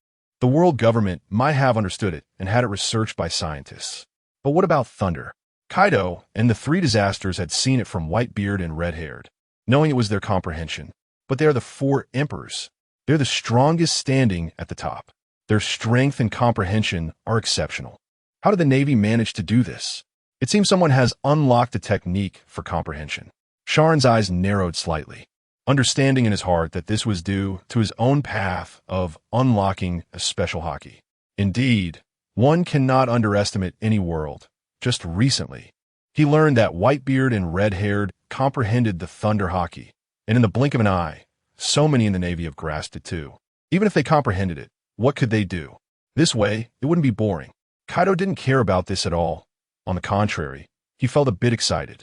The world government might have understood it and had it researched by scientists. But what about thunder? Kaido and the 3 disasters had seen it from Whitebeard and Redhaired, knowing it was their comprehension. But they are the 4 emperors. They're the strongest standing at the top. Their strength and comprehension are exceptional. How did the Navy manage to do this? It seems someone has unlocked a technique for comprehension. Sharn's eyes narrowed slightly, understanding in his heart that this was due to his own path of unlocking a special Haki. Indeed, one cannot underestimate any world. Just recently, he learned that Whitebeard and Redhaired comprehended the thunder Haki, and in the blink of an eye, so many in the Navy have grasped it too. Even if they comprehended it, what could they do? This way, it wouldn't be boring. Kaido didn't care about this at all. On the contrary, he felt a bit excited.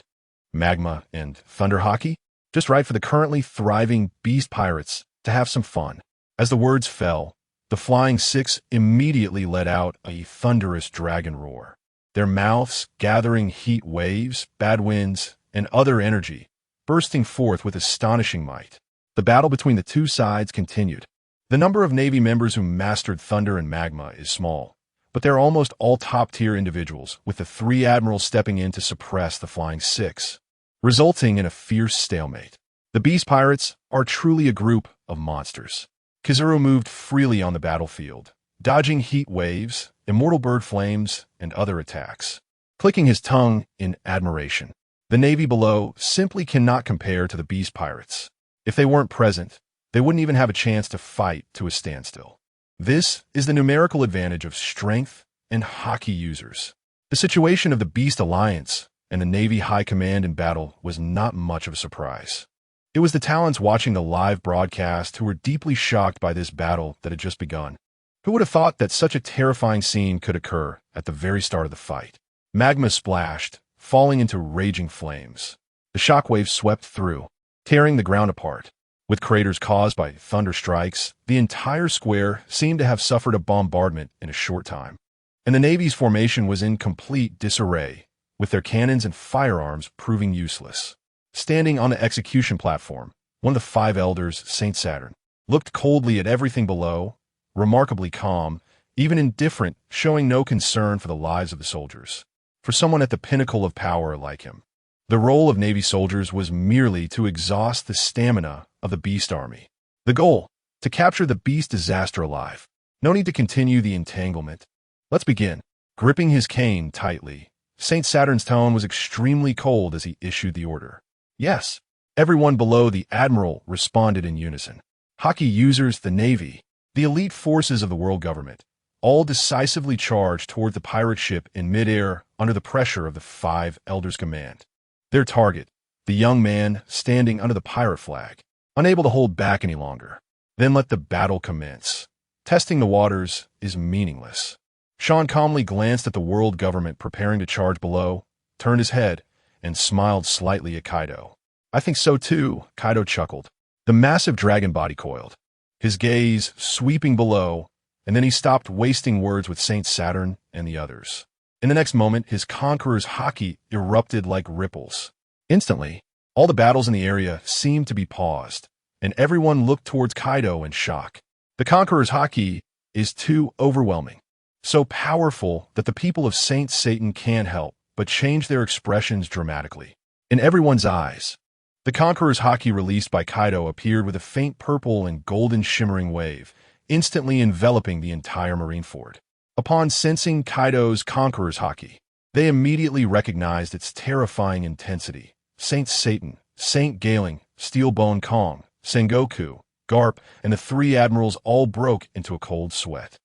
Magma and thunder Haki? Just right for the currently thriving Beast Pirates to have some fun. As the words fell, the Flying 6 immediately let out a thunderous dragon roar, their mouths gathering heat waves, bad winds, and other energy, bursting forth with astonishing might. The battle between the 2 sides continued. The number of Navy members who mastered thunder and magma is small, but they're almost all top-tier individuals, with the 3 admirals stepping in to suppress the Flying 6, resulting in a fierce stalemate. The Beast Pirates are truly a group of monsters. Kizaru moved freely on the battlefield, dodging heat waves, immortal bird flames, and other attacks, clicking his tongue in admiration. The Navy below simply cannot compare to the Beast Pirates. If they weren't present, they wouldn't even have a chance to fight to a standstill. This is the numerical advantage of strength and Haki users. The situation of the Beast Alliance and the Navy High Command in battle was not much of a surprise. It was the Talons watching the live broadcast who were deeply shocked by this battle that had just begun. Who would have thought that such a terrifying scene could occur at the very start of the fight? Magma splashed, falling into raging flames. The shockwaves swept through, tearing the ground apart. With craters caused by thunder strikes, the entire square seemed to have suffered a bombardment in a short time. And the Navy's formation was in complete disarray, with their cannons and firearms proving useless. Standing on the execution platform, one of the 5 elders, Saint Saturn, looked coldly at everything below, remarkably calm, even indifferent, showing no concern for the lives of the soldiers. For someone at the pinnacle of power like him, the role of Navy soldiers was merely to exhaust the stamina of the Beast Army. The goal, to capture the Beast Disaster alive. No need to continue the entanglement. Let's begin. Gripping his cane tightly, Saint Saturn's tone was extremely cold as he issued the order. Yes, everyone below the Admiral responded in unison. Haki users, the Navy, the elite forces of the world government, all decisively charged toward the pirate ship in midair under the pressure of the 5 elders' command. Their target, the young man standing under the pirate flag, unable to hold back any longer. Then let the battle commence. Testing the waters is meaningless. Sharn calmly glanced at the world government preparing to charge below, turned his head, and smiled slightly at Kaido. I think so too, Kaido chuckled. The massive dragon body coiled, his gaze sweeping below and then he stopped wasting words with Saint Saturn and the others. In the next moment, his conqueror's Haki erupted like ripples. Instantly, all the battles in the area seemed to be paused, and everyone looked towards Kaido in shock. The conqueror's Haki is too overwhelming, so powerful that the people of Saint Satan can't help but change their expressions dramatically. In everyone's eyes, the conqueror's Haki released by Kaido appeared with a faint purple and golden shimmering wave, instantly enveloping the entire Marineford. Upon sensing Kaido's conqueror's Haki, they immediately recognized its terrifying intensity. Saint Satan, Saint Galing, Steelbone Kong, Sengoku, Garp, and the three admirals all broke into a cold sweat.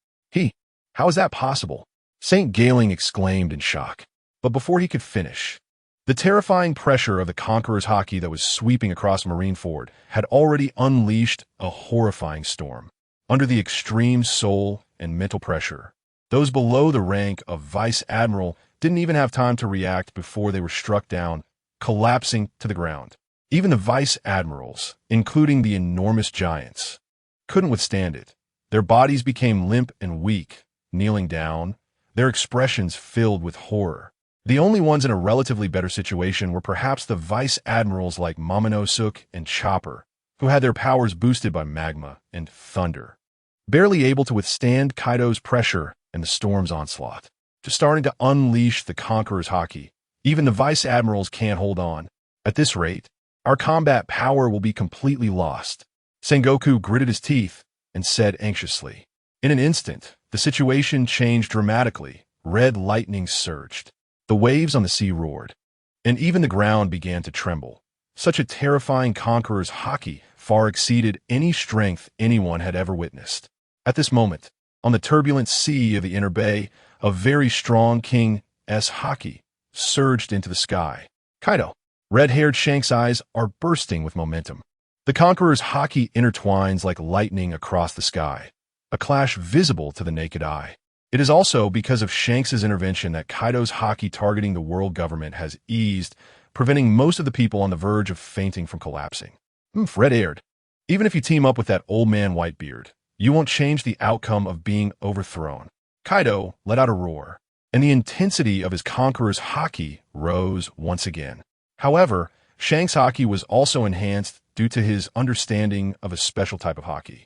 How is that possible? Saint Galing exclaimed in shock. But before he could finish, the terrifying pressure of the conqueror's Haki that was sweeping across Marineford had already unleashed a horrifying storm. Under the extreme soul and mental pressure, those below the rank of Vice Admiral didn't even have time to react before they were struck down, collapsing to the ground. Even the Vice Admirals, including the enormous giants, couldn't withstand it. Their bodies became limp and weak, kneeling down, their expressions filled with horror. The only ones in a relatively better situation were perhaps the Vice Admirals like Momonosuke and Chopper, who had their powers boosted by magma and thunder. Barely able to withstand Kaido's pressure and the storm's onslaught, just starting to unleash the conqueror's Haki, even the Vice Admirals can't hold on. At this rate, our combat power will be completely lost. Sengoku gritted his teeth and said anxiously. In an instant, the situation changed dramatically. Red lightning surged. The waves on the sea roared, and even the ground began to tremble. Such a terrifying conqueror's Haki far exceeded any strength anyone had ever witnessed. At this moment, on the turbulent sea of the inner bay, a very strong king's Haki surged into the sky. Kaido, red-haired Shank's eyes are bursting with momentum. The conqueror's Haki intertwines like lightning across the sky, a clash visible to the naked eye. It is also because of Shanks' intervention that Kaido's Haki targeting the world government has eased, preventing most of the people on the verge of fainting from collapsing. Red-haired. Even if you team up with that old man Whitebeard, you won't change the outcome of being overthrown. Kaido let out a roar, and the intensity of his conqueror's Haki rose once again. However, Shank's Haki was also enhanced due to his understanding of a special type of Haki.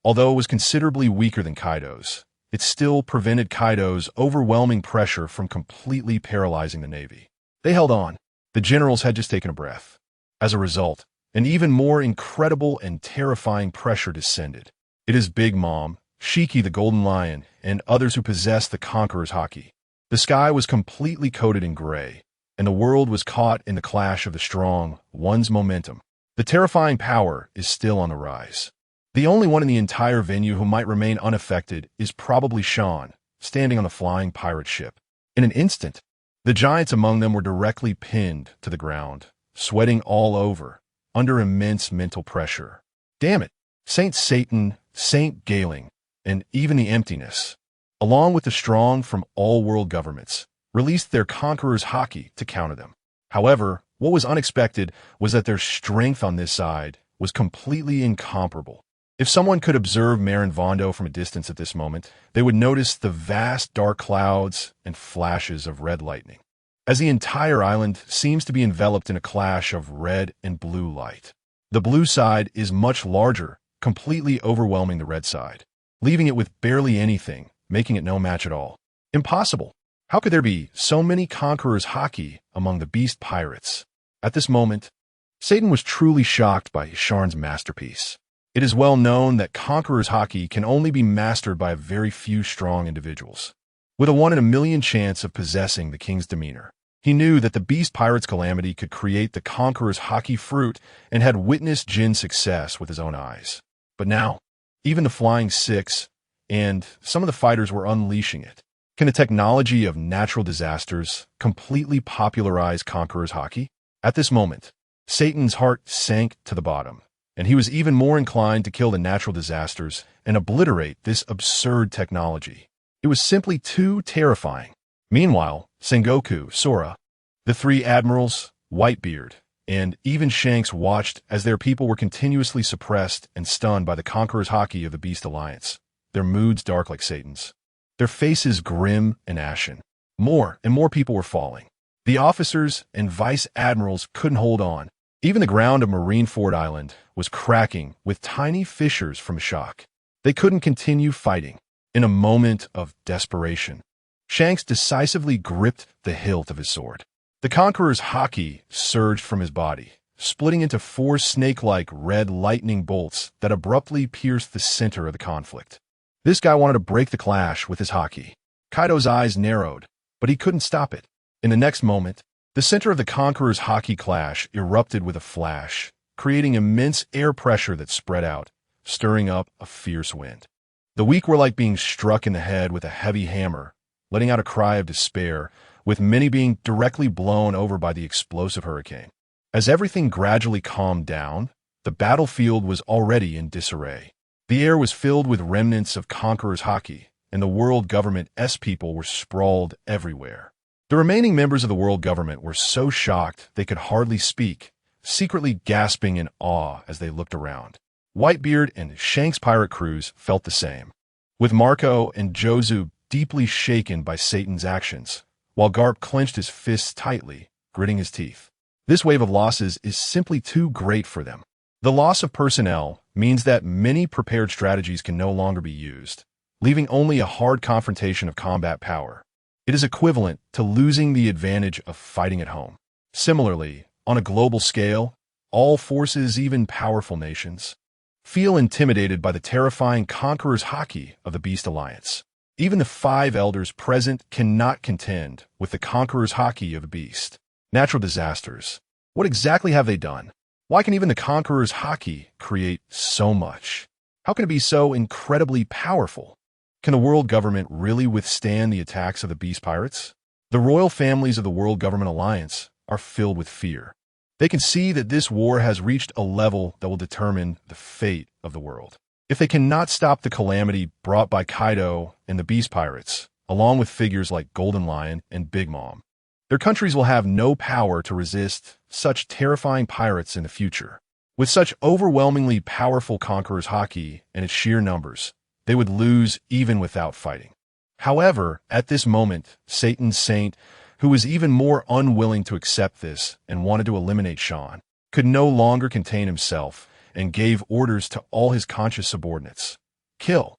Although it was considerably weaker than Kaido's, it still prevented Kaido's overwhelming pressure from completely paralyzing the Navy. They held on. The generals had just taken a breath. As a result, an even more incredible and terrifying pressure descended. It is Big Mom, Shiki the Golden Lion, and others who possessed the conqueror's Haki. The sky was completely coated in gray, and the world was caught in the clash of the strong one's momentum. The terrifying power is still on the rise. The only one in the entire venue who might remain unaffected is probably Sharn, standing on the flying pirate ship. In an instant, the giants among them were directly pinned to the ground, sweating all over, under immense mental pressure. Damn it! Saint Satan, Saint Galing, and even the emptiness, along with the strong from all world governments, released their conqueror's Haki to counter them. However, what was unexpected was that their strength on this side was completely incomparable. If someone could observe Marin Vondo from a distance at this moment, they would notice the vast dark clouds and flashes of red lightning, as the entire island seems to be enveloped in a clash of red and blue light. The blue side is much larger, completely overwhelming the red side, leaving it with barely anything, making it no match at all. Impossible! How could there be so many conquerors Haki among the beast pirates? At this moment, Satan was truly shocked by Sharn's masterpiece. It is well known that conqueror's Haki can only be mastered by a very few strong individuals, with a 1 in a million chance of possessing the king's demeanor. He knew that the beast pirate's Calamity could create the conqueror's Haki fruit and had witnessed Jin's success with his own eyes. But now, even the Flying Six and some of the fighters were unleashing it. Can the technology of natural disasters completely popularize conqueror's Haki? At this moment, Satan's heart sank to the bottom, and he was even more inclined to kill the natural disasters and obliterate this absurd technology. It was simply too terrifying. Meanwhile, Sengoku, Sora, the three admirals, Whitebeard, and even Shanks watched as their people were continuously suppressed and stunned by the conqueror's Haki of the Beast Alliance. their moods dark like Satan's. Their faces grim and ashen. More and more people were falling. The officers and vice admirals couldn't hold on. Even the ground of Marineford Island was cracking with tiny fissures from shock. They couldn't continue fighting. In a moment of desperation, Shanks decisively gripped the hilt of his sword. The Conqueror's Haki surged from his body, splitting into 4 snake-like red lightning bolts that abruptly pierced the center of the conflict. This guy wanted to break the clash with his Haki. Kaido's eyes narrowed, but he couldn't stop it. In the next moment, the center of the Conqueror's Haki clash erupted with a flash, creating immense air pressure that spread out, stirring up a fierce wind. The weak were like being struck in the head with a heavy hammer, letting out a cry of despair, with many being directly blown over by the explosive hurricane. As everything gradually calmed down, the battlefield was already in disarray. The air was filled with remnants of Conqueror's Haki, and the world government's people were sprawled everywhere. The remaining members of the world government were so shocked they could hardly speak, secretly gasping in awe as they looked around. Whitebeard and Shanks' pirate crews felt the same, with Marco and Jozu deeply shaken by Satan's actions, while Garp clenched his fists tightly, gritting his teeth. This wave of losses is simply too great for them. The loss of personnel means that many prepared strategies can no longer be used, leaving only a hard confrontation of combat power. It is equivalent to losing the advantage of fighting at home. Similarly, on a global scale, all forces, even powerful nations, feel intimidated by the terrifying Conqueror's Haki of the Beast Alliance. Even the 5 elders present cannot contend with the Conqueror's Haki of the Beast. Natural disasters. What exactly have they done? Why can even the Conqueror's Haki create so much? How can it be so incredibly powerful? Can the world government really withstand the attacks of the Beast Pirates? The royal families of the World Government Alliance are filled with fear. They can see that this war has reached a level that will determine the fate of the world. If they cannot stop the calamity brought by Kaido and the Beast Pirates, along with figures like Golden Lion and Big Mom, their countries will have no power to resist such terrifying pirates in the future. With such overwhelmingly powerful Conqueror's Haki and its sheer numbers, they would lose even without fighting. However, at this moment, Satan's saint, who was even more unwilling to accept this and wanted to eliminate Sharn, could no longer contain himself and gave orders to all his conscious subordinates. Kill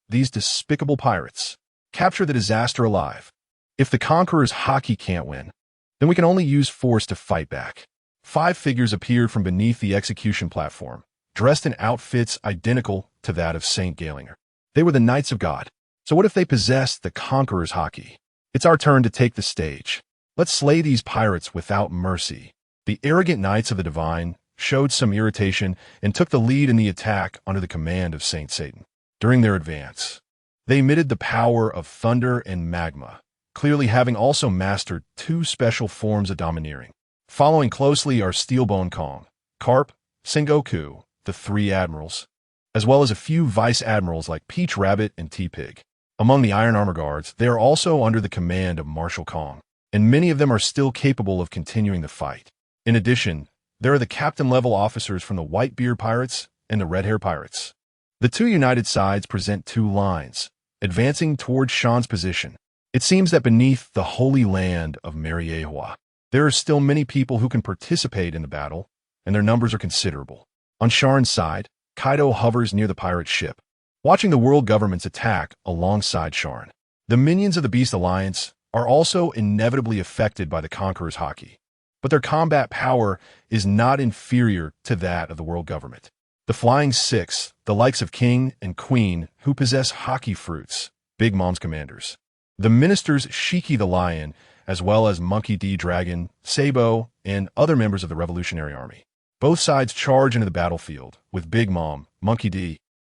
these despicable pirates. Capture the disaster alive. If the Conqueror's Haki can't win, then we can only use force to fight back. 5 figures appeared from beneath the execution platform, dressed in outfits identical to that of Saint Galinger. They were the Knights of God. So what if they possessed the Conqueror's Haki? It's our turn to take the stage. Let's slay these pirates without mercy. The arrogant Knights of the Divine showed some irritation and took the lead in the attack under the command of Saint Satan. During their advance, they emitted the power of thunder and magma, clearly having also mastered 2 special forms of domineering. Following closely are Steelbone Kong, Carp, Sengoku, the 3 admirals, as well as a few vice admirals like Peach Rabbit and T-Pig. Among the Iron Armor Guards, they are also under the command of Marshal Kong, and many of them are still capable of continuing the fight. In addition, there are the captain-level officers from the Whitebeard Pirates and the Red Hair Pirates. The 2 united sides present 2 lines, advancing towards Shan's position. It seems that beneath the holy land of Mariehua, there are still many people who can participate in the battle, and their numbers are considerable. On Sharn's side, Kaido hovers near the pirate ship, watching the world government's attack alongside Sharn. The minions of the Beast Alliance are also inevitably affected by the Conqueror's Haki, but their combat power is not inferior to that of the world government. The Flying Six, the likes of King and Queen, who possess Haki fruits, Big Mom's commanders. The ministers Shiki the Lion, as well as Monkey D. Dragon, Sabo, and other members of the Revolutionary Army. Both sides charge into the battlefield, with Big Mom, Monkey D.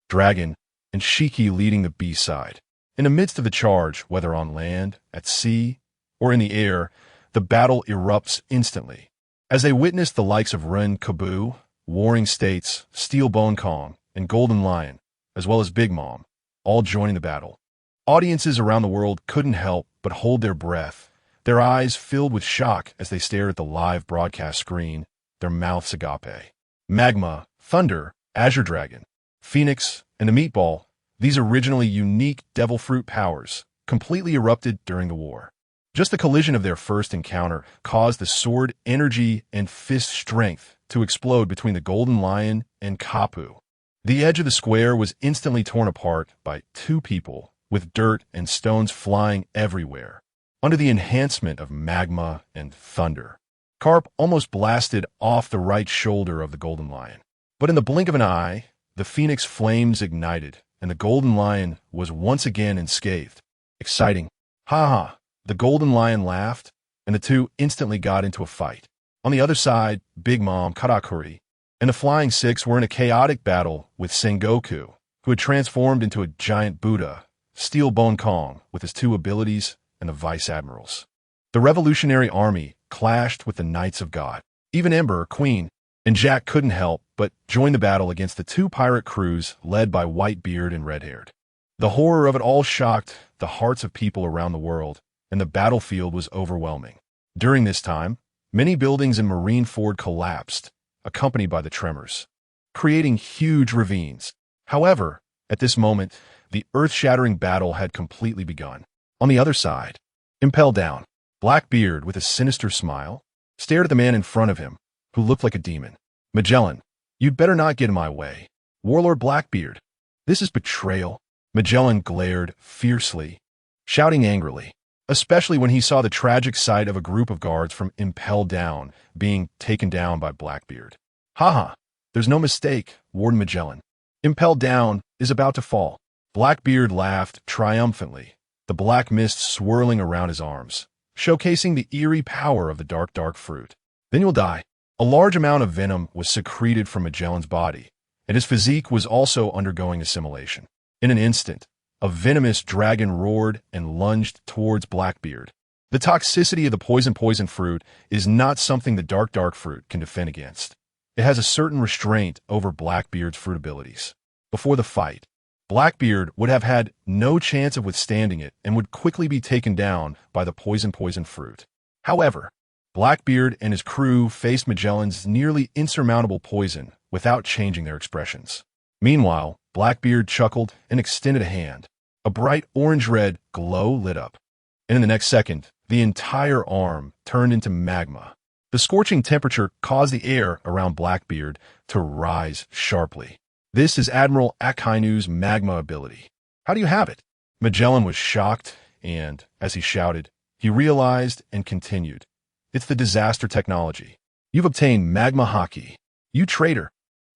Dragon, and Shiki leading the B side. In the midst of the charge, whether on land, at sea, or in the air, the battle erupts instantly. As they witness the likes of Ren Kabu, Warring States, Steelbone Kong, and Golden Lion, as well as Big Mom, all joining the battle, audiences around the world couldn't help but hold their breath, their eyes filled with shock as they stared at the live broadcast screen, their mouths agape. Magma, Thunder, Azure Dragon, Phoenix, and the Meatball, These originally unique devil fruit powers completely erupted during the war. Just the collision of their first encounter caused the sword energy and fist strength to explode between the Golden Lion and Kapu. The edge of the square was instantly torn apart by two people, with dirt and stones flying everywhere. Under the enhancement of magma and thunder, Carp almost blasted off the right shoulder of the Golden Lion. But in the blink of an eye, the Phoenix flames ignited, and the Golden Lion was once again unscathed. Exciting. Ha ha. The Golden Lion laughed, and the two instantly got into a fight. On the other side, Big Mom, Karakuri, and the Flying Six were in a chaotic battle with Sengoku, who had transformed into a giant Buddha, Steel Bone Kong, with his two abilities, and the Vice Admirals. The Revolutionary Army clashed with the Knights of God. Even Ember, Queen, and Jack couldn't help but join the battle against the two pirate crews led by Whitebeard and Redhaired. The horror of it all shocked the hearts of people around the world, and the battlefield was overwhelming. During this time, many buildings in Marineford collapsed, accompanied by the tremors, creating huge ravines. However, at this moment, the earth-shattering battle had completely begun. On the other side, impelled down, Blackbeard, with a sinister smile, stared at the man in front of him, who looked like a demon. Magellan, you'd better not get in my way. Warlord Blackbeard, this is betrayal. Magellan glared fiercely, shouting angrily, especially when he saw the tragic sight of a group of guards from Impel Down being taken down by Blackbeard. Haha, there's no mistake, warned Magellan. Impel Down is about to fall. Blackbeard laughed triumphantly, the black mist swirling around his arms, showcasing the eerie power of the dark fruit. Then you'll die. A large amount of venom was secreted from Magellan's body, and his physique was also undergoing assimilation. In an instant, a venomous dragon roared and lunged towards Blackbeard. The toxicity of the poison fruit is not something the dark fruit can defend against. It has a certain restraint over Blackbeard's fruit abilities. Before the fight, Blackbeard would have had no chance of withstanding it and would quickly be taken down by the poison fruit. However, Blackbeard and his crew faced Magellan's nearly insurmountable poison without changing their expressions. Meanwhile, Blackbeard chuckled and extended a hand. A bright orange-red glow lit up, and in the next second, the entire arm turned into magma. The scorching temperature caused the air around Blackbeard to rise sharply. This is Admiral Akainu's magma ability. How do you have it? Magellan was shocked, and, as he shouted, he realized and continued. It's the disaster technology. You've obtained magma Haki. You traitor.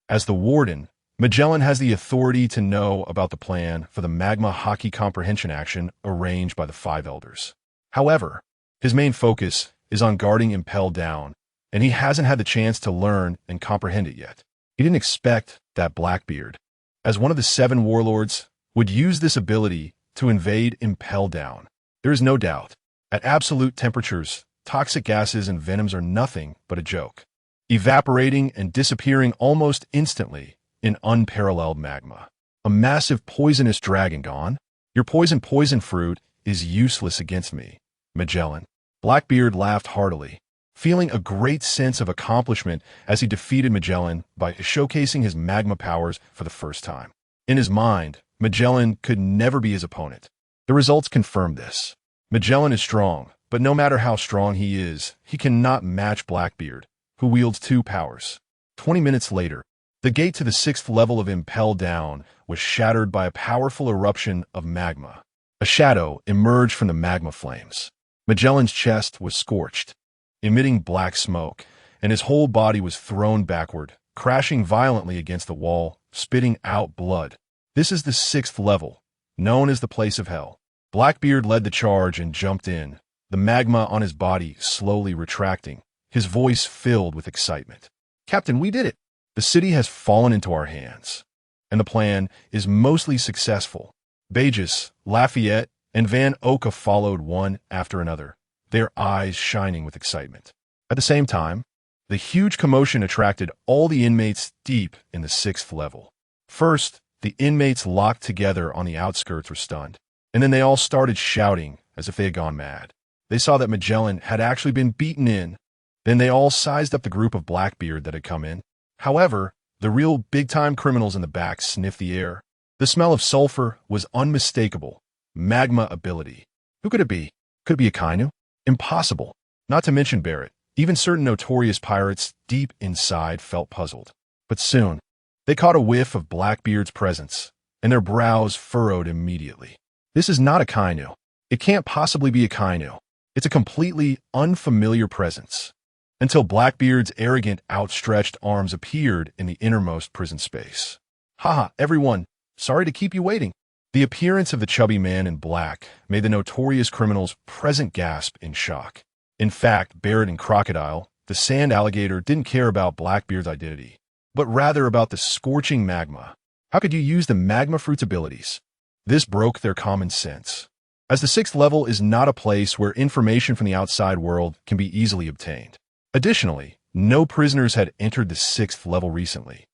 As the warden, Magellan has the authority to know about the plan for the magma Haki comprehension action arranged by the Five Elders. However, his main focus is on guarding Impel Down, and he hasn't had the chance to learn and comprehend it yet. He didn't expect that Blackbeard, as one of the 7 warlords, would use this ability to invade Impel Down. There is no doubt, at absolute temperatures, toxic gases and venoms are nothing but a joke, evaporating and disappearing almost instantly in unparalleled magma. A massive poisonous dragon gone? Your poison fruit is useless against me, Magellan. Blackbeard laughed heartily, feeling a great sense of accomplishment as he defeated Magellan by showcasing his magma powers for the first time. In his mind, Magellan could never be his opponent. The results confirmed this. Magellan is strong, but no matter how strong he is, he cannot match Blackbeard, who wields 2 powers. 20 minutes later, the gate to the 6th level of Impel Down was shattered by a powerful eruption of magma. A shadow emerged from the magma flames. Magellan's chest was scorched, emitting black smoke, and his whole body was thrown backward, crashing violently against the wall, spitting out blood. This is the 6th level, known as the Place of Hell. Blackbeard led the charge and jumped in, the magma on his body slowly retracting, his voice filled with excitement. Captain, we did it! The city has fallen into our hands, and the plan is mostly successful. Bages, Lafayette, and Van Oka followed one after another, their eyes shining with excitement. At the same time, the huge commotion attracted all the inmates deep in the 6th level. First, the inmates locked together on the outskirts were stunned, and then they all started shouting as if they had gone mad. They saw that Magellan had actually been beaten in. Then they all sized up the group of Blackbeard that had come in. However, the real big-time criminals in the back sniffed the air, The smell of sulfur was unmistakable. Magma ability. Who could it be? Could it be a Kainu? Impossible. Not to mention Barrett. Even certain notorious pirates deep inside felt puzzled. But soon, they caught a whiff of Blackbeard's presence, and their brows furrowed immediately. This is not a Kainu. It can't possibly be a Kainu. It's a completely unfamiliar presence. Until Blackbeard's arrogant, outstretched arms appeared in the innermost prison space. Haha, everyone. Sorry to keep you waiting. The appearance of the chubby man in black made the notorious criminals present gasp in shock. In fact, Barrett and Crocodile, the sand alligator, didn't care about Blackbeard's identity, but rather about the scorching magma. How could you use the magma fruit's abilities? This broke their common sense, as the 6th level is not a place where information from the outside world can be easily obtained. Additionally, no prisoners had entered the 6th level recently,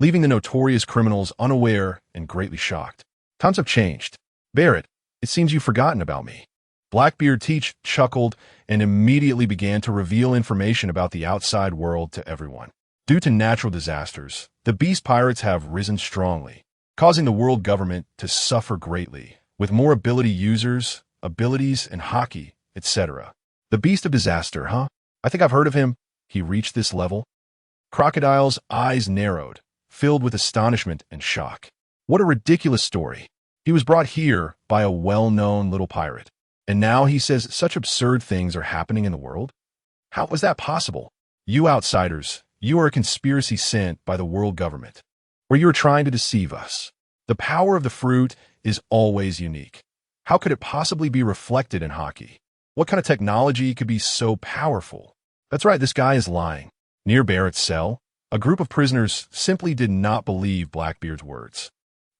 leaving the notorious criminals unaware and greatly shocked. Times have changed. Barrett, it seems you've forgotten about me. Blackbeard chuckled and immediately began to reveal information about the outside world to everyone. Due to natural disasters, the beast pirates have risen strongly, causing the world government to suffer greatly, with more abilities, and Haki, etc. The beast of disaster, huh? I think I've heard of him. He reached this level. Crocodile's eyes narrowed, filled with astonishment and shock. What a ridiculous story. He was brought here by a well-known little pirate. And now he says such absurd things are happening in the world? How was that possible? You outsiders, you are a conspiracy sent by the world government, where you are trying to deceive us. The power of the fruit is always unique. How could it possibly be reflected in Haki? What kind of technology could be so powerful? That's right, this guy is lying. Near Barrett's cell, a group of prisoners simply did not believe Blackbeard's words,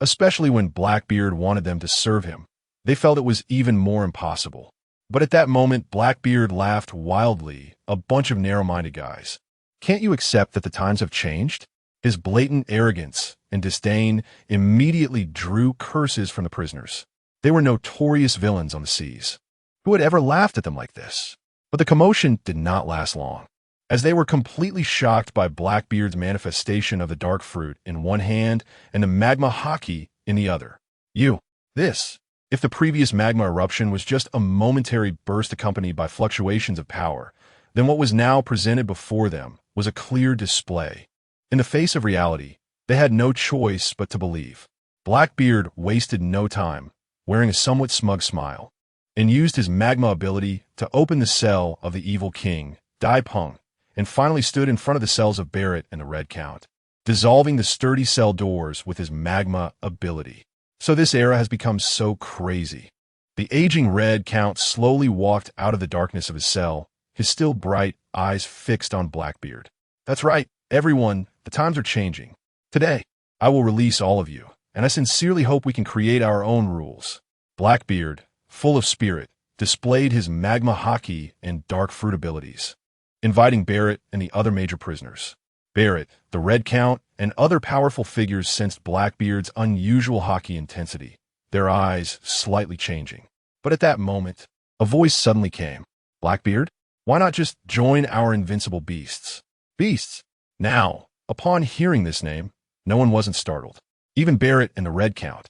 especially when Blackbeard wanted them to serve him. They felt it was even more impossible. But at that moment, Blackbeard laughed wildly, a bunch of narrow-minded guys. Can't you accept that the times have changed? His blatant arrogance and disdain immediately drew curses from the prisoners. They were notorious villains on the seas. Who had ever laughed at them like this? But the commotion did not last long, as they were completely shocked by Blackbeard's manifestation of the dark fruit in one hand and the magma Haki in the other. If the previous magma eruption was just a momentary burst accompanied by fluctuations of power, then what was now presented before them was a clear display. In the face of reality, they had no choice but to believe. Blackbeard wasted no time, wearing a somewhat smug smile, and used his magma ability to open the cell of the evil king, Dai Peng, and finally stood in front of the cells of Barrett and the Red Count, dissolving the sturdy cell doors with his magma ability. So this era has become so crazy. The aging Red Count slowly walked out of the darkness of his cell, his still bright eyes fixed on Blackbeard. That's right, everyone, the times are changing. Today, I will release all of you, and I sincerely hope we can create our own rules. Blackbeard, full of spirit, displayed his magma Haki and dark fruit abilities, inviting Barrett and the other major prisoners. Barrett, the Red Count, and other powerful figures sensed Blackbeard's unusual Haki intensity, their eyes slightly changing. But at that moment, a voice suddenly came. Blackbeard, why not just join our invincible beasts? Beasts! Now, upon hearing this name, no one wasn't startled. Even Barrett and the Red Count,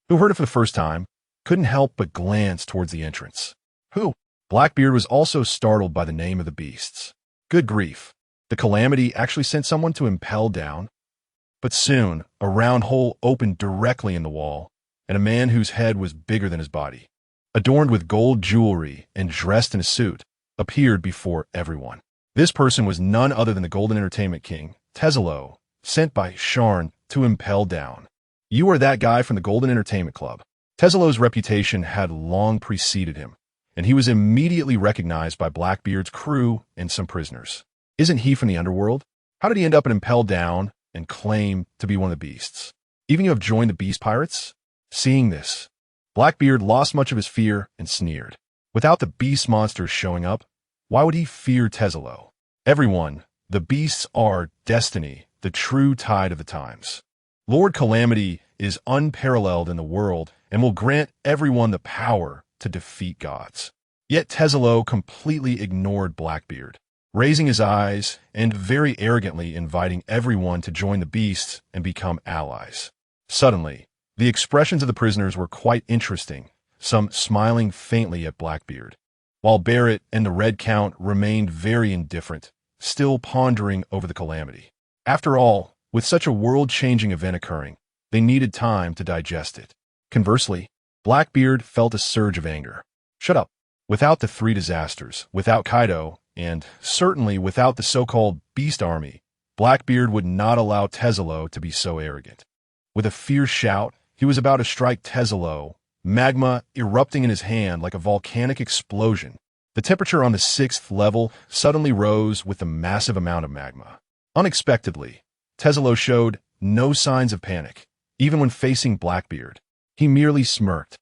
who heard it for the first time, couldn't help but glance towards the entrance. Who? Blackbeard was also startled by the name of the beasts. Good grief. The Calamity actually sent someone to impel down? But soon, a round hole opened directly in the wall, and a man whose head was bigger than his body, adorned with gold jewelry and dressed in a suit, appeared before everyone. This person was none other than the Golden Entertainment King, Tezelo, sent by Sharn to impel down. You are that guy from the Golden Entertainment Club. Tezelo's reputation had long preceded him, and he was immediately recognized by Blackbeard's crew and some prisoners. Isn't he from the underworld? How did he end up at impel down and claim to be one of the beasts? Even you have joined the beast pirates? Seeing this, Blackbeard lost much of his fear and sneered. Without the beast monsters showing up, why would he fear Tezelo? Everyone, the beasts are destiny, the true tide of the times. Lord Calamity is unparalleled in the world and will grant everyone the power to defeat gods. Yet Tezelo completely ignored Blackbeard, raising his eyes and very arrogantly inviting everyone to join the beasts and become allies. Suddenly, The expressions of the prisoners were quite interesting, some smiling faintly at Blackbeard, while Barrett and the Red Count remained very indifferent, still pondering over the calamity. After all, with such a world-changing event occurring, they needed time to digest it. Conversely, Blackbeard felt a surge of anger. Shut up. Without the three disasters, without Kaido, and certainly without the so-called Beast Army, Blackbeard would not allow Tezzalo to be so arrogant. With a fierce shout, he was about to strike Tezzalo, magma erupting in his hand like a volcanic explosion. The temperature on the 6th level suddenly rose with the massive amount of magma. Unexpectedly, Tezzalo showed no signs of panic, even when facing Blackbeard. He merely smirked,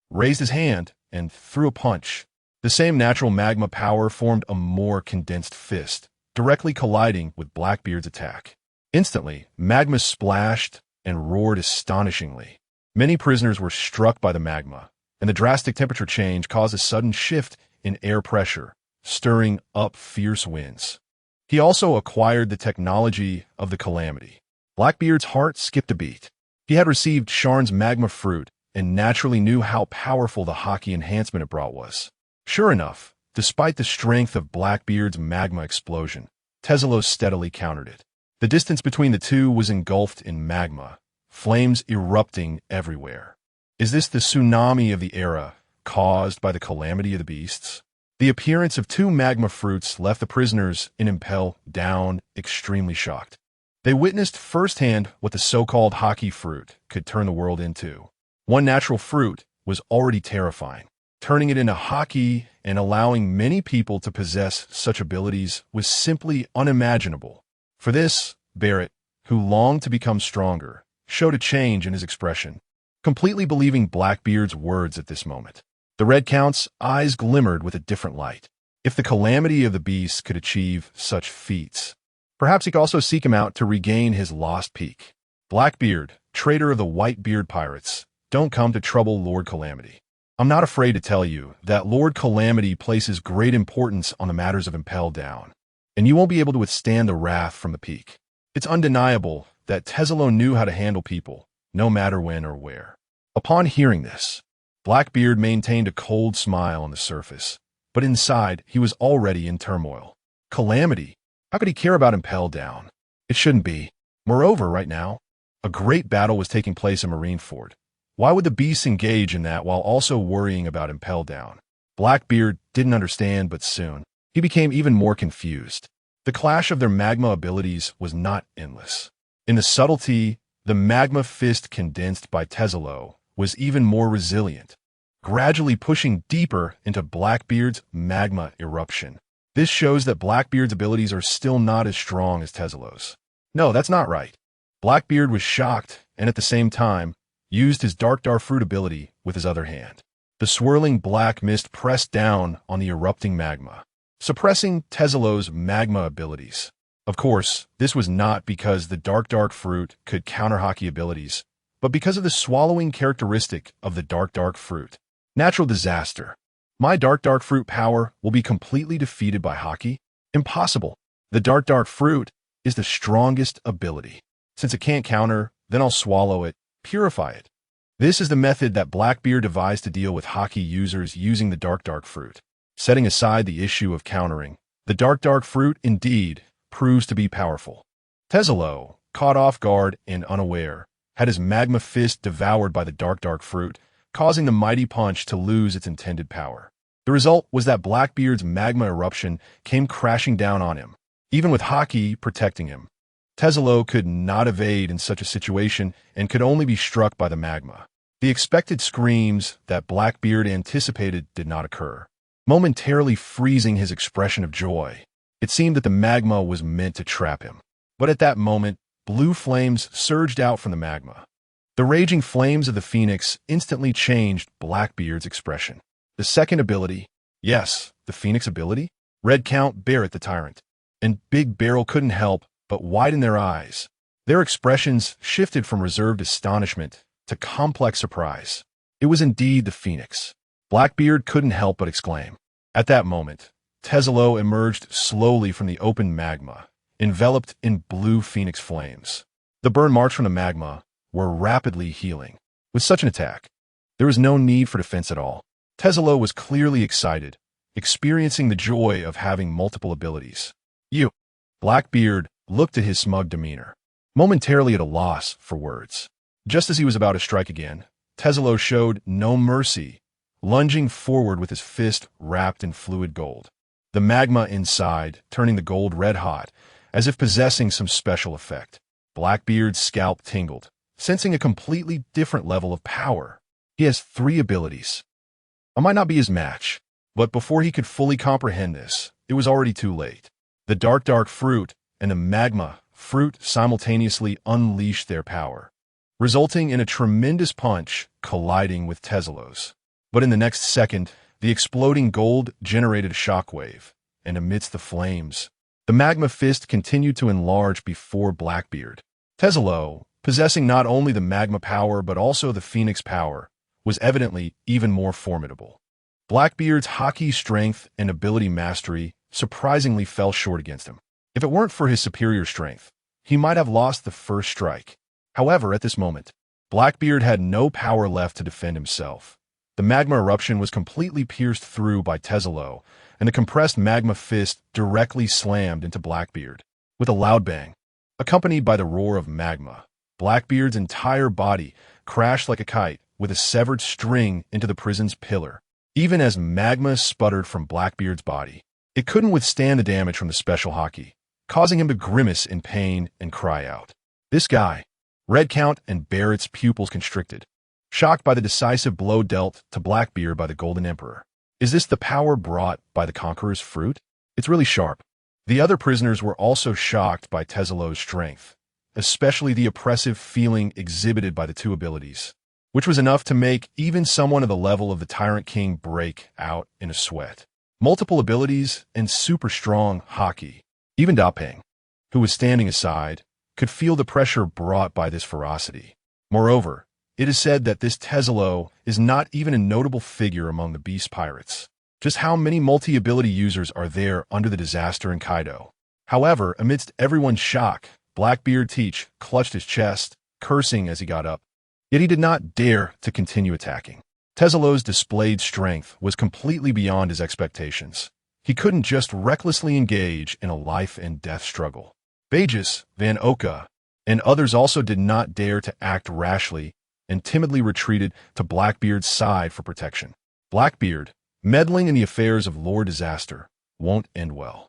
raised his hand, and threw a punch. The same natural magma power formed a more condensed fist, directly colliding with Blackbeard's attack. Instantly, magma splashed and roared astonishingly. Many prisoners were struck by the magma, and the drastic temperature change caused a sudden shift in air pressure, stirring up fierce winds. He also acquired the technology of the calamity. Blackbeard's heart skipped a beat. He had received Sharn's magma fruit and naturally knew how powerful the Haki enhancement it brought was. Sure enough, despite the strength of Blackbeard's magma explosion, Tezzalo steadily countered it. The distance between the two was engulfed in magma, flames erupting everywhere. Is this the tsunami of the era, caused by the calamity of the beasts? The appearance of two magma fruits left the prisoners in Impel Down extremely shocked. They witnessed firsthand what the so-called Haki fruit could turn the world into. One natural fruit was already terrifying. Turning it into Haki and allowing many people to possess such abilities was simply unimaginable. For this, Barrett, who longed to become stronger, showed a change in his expression, completely believing Blackbeard's words at this moment. The Red Count's eyes glimmered with a different light. If the calamity of the beasts could achieve such feats, perhaps he could also seek him out to regain his lost peak. Blackbeard, traitor of the Whitebeard pirates, don't come to trouble Lord Calamity. I'm not afraid to tell you that Lord Calamity places great importance on the matters of Impel Down, and you won't be able to withstand the wrath from the peak. It's undeniable that Tezzalo knew how to handle people, no matter when or where. Upon hearing this, Blackbeard maintained a cold smile on the surface, but inside he was already in turmoil. Calamity? How could he care about Impel Down? It shouldn't be. Moreover, right now, a great battle was taking place in Marineford. Why would the beasts engage in that while also worrying about Impel Down? Blackbeard didn't understand, but soon he became even more confused. The clash of their magma abilities was not endless. In the subtlety, the magma fist condensed by Tezzalo was even more resilient, gradually pushing deeper into Blackbeard's magma eruption. This shows that Blackbeard's abilities are still not as strong as Tezzalo's. No, that's not right. Blackbeard was shocked and at the same time used his Dark Fruit ability with his other hand. The swirling black mist pressed down on the erupting magma, suppressing Tezzalo's magma abilities. Of course, this was not because the Dark Fruit could counter Haki abilities, but because of the swallowing characteristic of the Dark Fruit. Natural disaster. My Dark Fruit power will be completely defeated by Haki? Impossible. The Dark Fruit is the strongest ability. Since it can't counter, then I'll swallow it, purify it. This is the method that Blackbeard devised to deal with Haki users using the Dark Fruit. Setting aside the issue of countering, the Dark Fruit indeed proves to be powerful. Tezzalo, caught off guard and unaware, had his magma fist devoured by the Dark Fruit, causing the mighty punch to lose its intended power. The result was that Blackbeard's magma eruption came crashing down on him, even with Haki protecting him. Tezzalo could not evade in such a situation and could only be struck by the magma. The expected screams that Blackbeard anticipated did not occur, momentarily freezing his expression of joy. It seemed that the magma was meant to trap him. But at that moment, blue flames surged out from the magma. The raging flames of the Phoenix instantly changed Blackbeard's expression. The second ability, yes, the Phoenix ability, Red Count Barrett the Tyrant, and Big Barrel couldn't help but widen their eyes. Their expressions shifted from reserved astonishment to complex surprise. It was indeed the Phoenix. Blackbeard couldn't help but exclaim. At that moment, Tezzalo emerged slowly from the open magma, enveloped in blue Phoenix flames. The burn marks from the magma were rapidly healing. With such an attack, there was no need for defense at all. Tezzalo was clearly excited, experiencing the joy of having multiple abilities. You. Blackbeard looked at his smug demeanor, momentarily at a loss for words. Just as he was about to strike again, Tezzalo showed no mercy, lunging forward with his fist wrapped in fluid gold. The magma inside turning the gold red-hot, as if possessing some special effect. Blackbeard's scalp tingled, sensing a completely different level of power. He has 3 abilities. I might not be his match, but before he could fully comprehend this, it was already too late. The dark fruit and the magma fruit simultaneously unleashed their power, resulting in a tremendous punch colliding with Tezzalo's. But in the next second, the exploding gold generated a shockwave, and amidst the flames, the magma fist continued to enlarge before Blackbeard. Tezzalo, possessing not only the magma power but also the phoenix power, was evidently even more formidable. Blackbeard's Haki strength and ability mastery surprisingly fell short against him. If it weren't for his superior strength, he might have lost the first strike. However, at this moment, Blackbeard had no power left to defend himself. The magma eruption was completely pierced through by Tezzalo, and the compressed magma fist directly slammed into Blackbeard. With a loud bang, accompanied by the roar of magma, Blackbeard's entire body crashed like a kite with a severed string into the prison's pillar. Even as magma sputtered from Blackbeard's body, it couldn't withstand the damage from the special Haki, causing him to grimace in pain and cry out. This guy. Redcount and Barrett's pupils constricted, shocked by the decisive blow dealt to Blackbeard by the Golden Emperor. Is this the power brought by the Conqueror's fruit? It's really sharp. The other prisoners were also shocked by Tezzalo's strength, especially the oppressive feeling exhibited by the 2 abilities, which was enough to make even someone of the level of the Tyrant King break out in a sweat. Multiple abilities and super strong Haki. Even Dapeng, who was standing aside, could feel the pressure brought by this ferocity. Moreover, it is said that this Tezzalo is not even a notable figure among the beast pirates. Just how many multi-ability users are there under the disaster in Kaido? However, amidst everyone's shock, Blackbeard Teach clutched his chest, cursing as he got up. Yet he did not dare to continue attacking. Tezzalo's displayed strength was completely beyond his expectations. He couldn't just recklessly engage in a life-and-death struggle. Bagus, Van Oka, and others also did not dare to act rashly and timidly retreated to Blackbeard's side for protection. Blackbeard, meddling in the affairs of Lord Disaster, won't end well.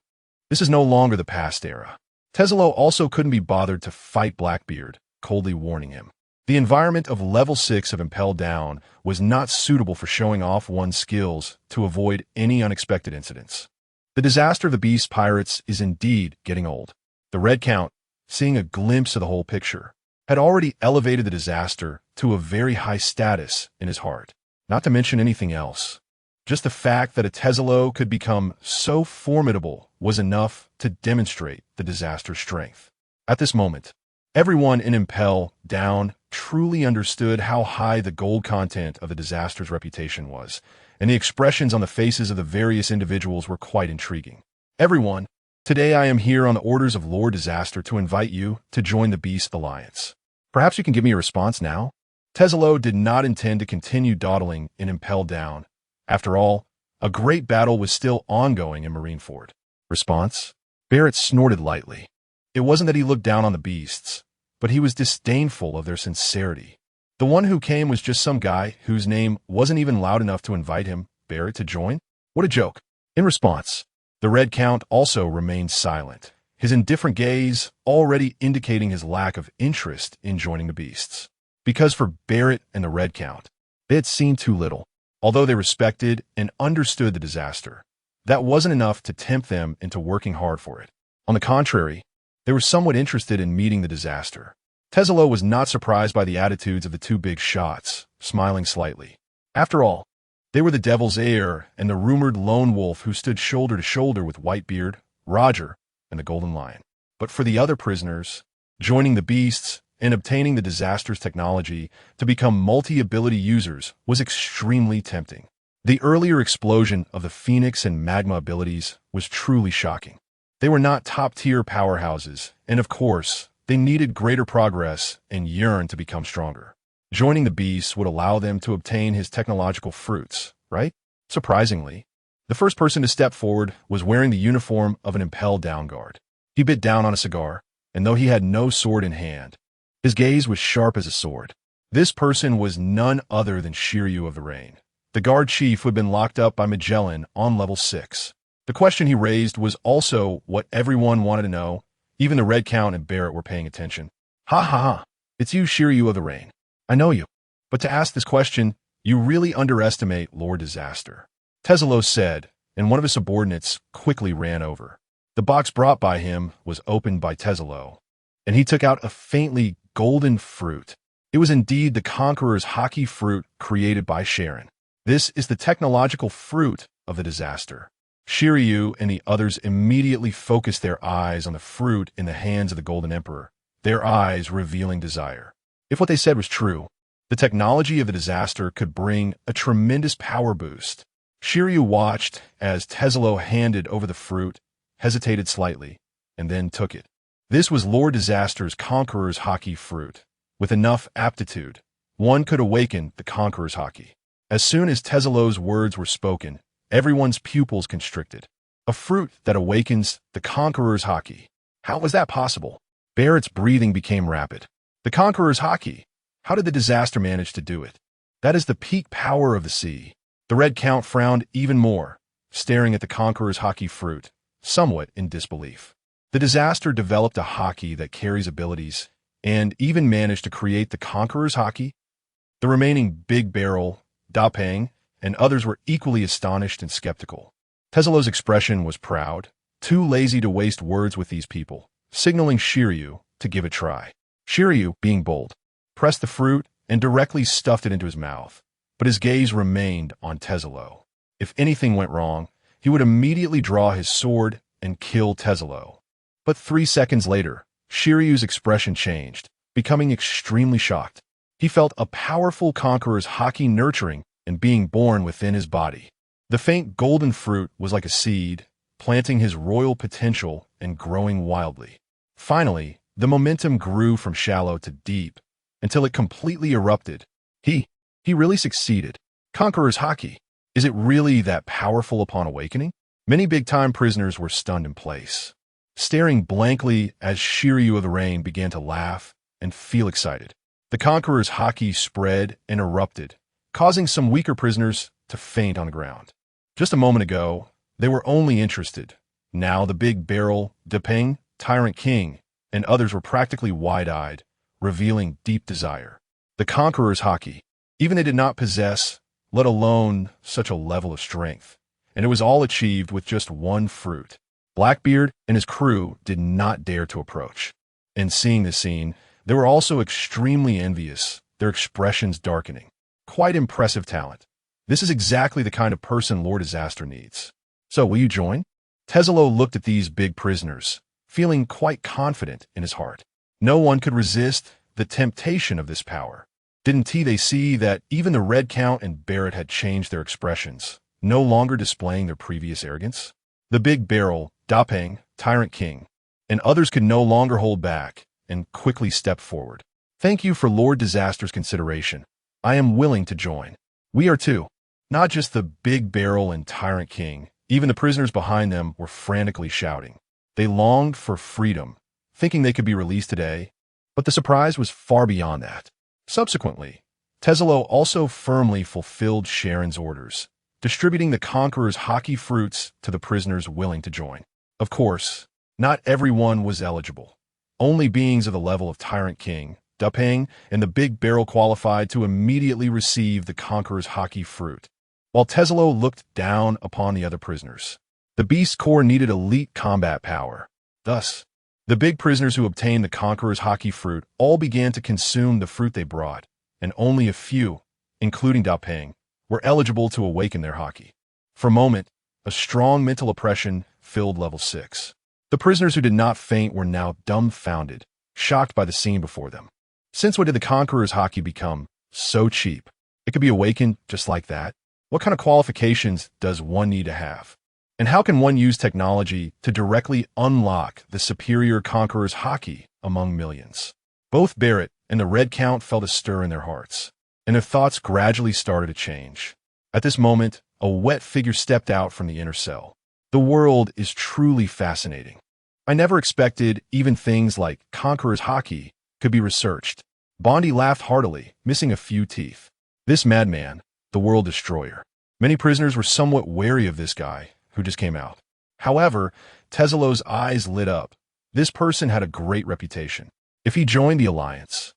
This is no longer the past era. Tezzalo also couldn't be bothered to fight Blackbeard, coldly warning him. The environment of level 6 of Impel Down was not suitable for showing off one's skills to avoid any unexpected incidents. The disaster of the Beast Pirates is indeed getting old. The Red Count, seeing a glimpse of the whole picture, had already elevated the disaster to a very high status in his heart. Not to mention anything else. Just the fact that a Tezzalo could become so formidable was enough to demonstrate the disaster's strength. At this moment, everyone in Impel Down truly understood how high the gold content of the disaster's reputation was, and the expressions on the faces of the various individuals were quite intriguing. Everyone, today I am here on the orders of Lord Disaster to invite you to join the Beast Alliance. Perhaps you can give me a response now? Tezzalo did not intend to continue dawdling in Impel Down. After all, a great battle was still ongoing in Marineford. Response? Barrett snorted lightly. It wasn't that he looked down on the beasts, but he was disdainful of their sincerity. The one who came was just some guy whose name wasn't even loud enough to invite him, Barrett, to join? What a joke. In response, the Red Count also remained silent, his indifferent gaze already indicating his lack of interest in joining the beasts. Because for Barrett and the Red Count, they had seen too little. Although they respected and understood the disaster, that wasn't enough to tempt them into working hard for it. On the contrary, they were somewhat interested in meeting the disaster. Tezzalo was not surprised by the attitudes of the 2 big shots, smiling slightly. After all, they were the Devil's Heir and the rumored lone wolf who stood shoulder to shoulder with Whitebeard, Roger, and the Golden Lion. But for the other prisoners, joining the beasts and obtaining the disaster's technology to become multi-ability users was extremely tempting. The earlier explosion of the Phoenix and Magma abilities was truly shocking. They were not top-tier powerhouses, and of course, they needed greater progress and yearned to become stronger. Joining the beasts would allow them to obtain his technological fruits, right? Surprisingly, the first person to step forward was wearing the uniform of an impelled down guard. He bit down on a cigar, and though he had no sword in hand, his gaze was sharp as a sword. This person was none other than Shiryu of the Rain, the guard chief who had been locked up by Magellan on level 6. The question he raised was also what everyone wanted to know. Even the Red Count and Barrett were paying attention. Ha ha ha, it's you, Shiryu of the Rain. I know you. But to ask this question, you really underestimate Lord Disaster. Tezulo said, and one of his subordinates quickly ran over. The box brought by him was opened by Tezulo, and he took out a faintly golden fruit. It was indeed the Conqueror's Haki fruit created by Sharn. This is the technological fruit of the Disaster. Shiryu and the others immediately focused their eyes on the fruit in the hands of the Golden Emperor, their eyes revealing desire. If what they said was true, the technology of the Disaster could bring a tremendous power boost. Shiryu watched as Tezulo handed over the fruit, hesitated slightly, and then took it. This was Lord Disaster's Conqueror's Haki fruit. With enough aptitude, one could awaken the Conqueror's Haki. As soon as Tezulo's words were spoken, everyone's pupils constricted. A fruit that awakens the Conqueror's Haki. How was that possible? Barrett's breathing became rapid. The Conqueror's Haki. How did the Disaster manage to do it? That is the peak power of the sea. The Red Count frowned even more, staring at the Conqueror's Haki fruit, somewhat in disbelief. The Disaster developed a Haki that carries abilities, and even managed to create the Conqueror's Haki. The remaining Big Barrel, Dapeng, and others were equally astonished and skeptical. Tezulo's expression was proud, too lazy to waste words with these people, signaling Shiryu to give a try. Shiryu, being bold, pressed the fruit and directly stuffed it into his mouth, but his gaze remained on Tezulo. If anything went wrong, he would immediately draw his sword and kill Tezulo. But 3 seconds later, Shiryu's expression changed, becoming extremely shocked. He felt a powerful Conqueror's Haki nurturing and being born within his body. The faint golden fruit was like a seed, planting his royal potential and growing wildly. Finally, the momentum grew from shallow to deep, until it completely erupted. He really succeeded. Conqueror's Haki. Is it really that powerful upon awakening? Many big-time prisoners were stunned in place, staring blankly as Shiryu of the Rain began to laugh and feel excited. The Conqueror's Haki spread and erupted, causing some weaker prisoners to faint on the ground. Just a moment ago, they were only interested. Now the Big Barrel, Dapeng, Tyrant King, and others were practically wide-eyed, revealing deep desire. The Conqueror's Haki. Even they did not possess, let alone such a level of strength, and it was all achieved with just one fruit. Blackbeard and his crew did not dare to approach. And seeing this scene, they were also extremely envious, their expressions darkening. Quite impressive talent. This is exactly the kind of person Lord Disaster needs. So, will you join? Tezulo looked at these big prisoners, feeling quite confident in his heart. No one could resist the temptation of this power. Didn't they see that even the Red Count and Barrett had changed their expressions, no longer displaying their previous arrogance? The Big Barrel, Dapeng, Tyrant King, and others could no longer hold back and quickly stepped forward. Thank you for Lord Disaster's consideration. I am willing to join. We are too. Not just the Big Barrel and Tyrant King, even the prisoners behind them were frantically shouting. They longed for freedom, thinking they could be released today, but the surprise was far beyond that. Subsequently, Tezulo also firmly fulfilled Sharn's orders, distributing the Conqueror's Haki fruits to the prisoners willing to join. Of course, not everyone was eligible. Only beings of the level of Tyrant King, Dapeng, and the Big Barrel qualified to immediately receive the Conqueror's Haki fruit, while Tezulo looked down upon the other prisoners. The Beast Corps needed elite combat power. Thus, the big prisoners who obtained the Conqueror's Haki fruit all began to consume the fruit they brought, and only a few, including Dapeng, were eligible to awaken their Haki. For a moment, a strong mental oppression filled level 6. The prisoners who did not faint were now dumbfounded, shocked by the scene before them. Since when did the Conqueror's Haki become so cheap? It could be awakened just like that? What kind of qualifications does one need to have? And how can one use technology to directly unlock the superior Conqueror's Haki among millions? Both Barrett, and the Red Count felt a stir in their hearts, and their thoughts gradually started to change. At this moment, a wet figure stepped out from the inner cell. The world is truly fascinating. I never expected even things like Conqueror's Haki could be researched. Bondi laughed heartily, missing a few teeth. This madman, the world destroyer. Many prisoners were somewhat wary of this guy who just came out. However, Tezulo's eyes lit up. This person had a great reputation. If he joined the alliance,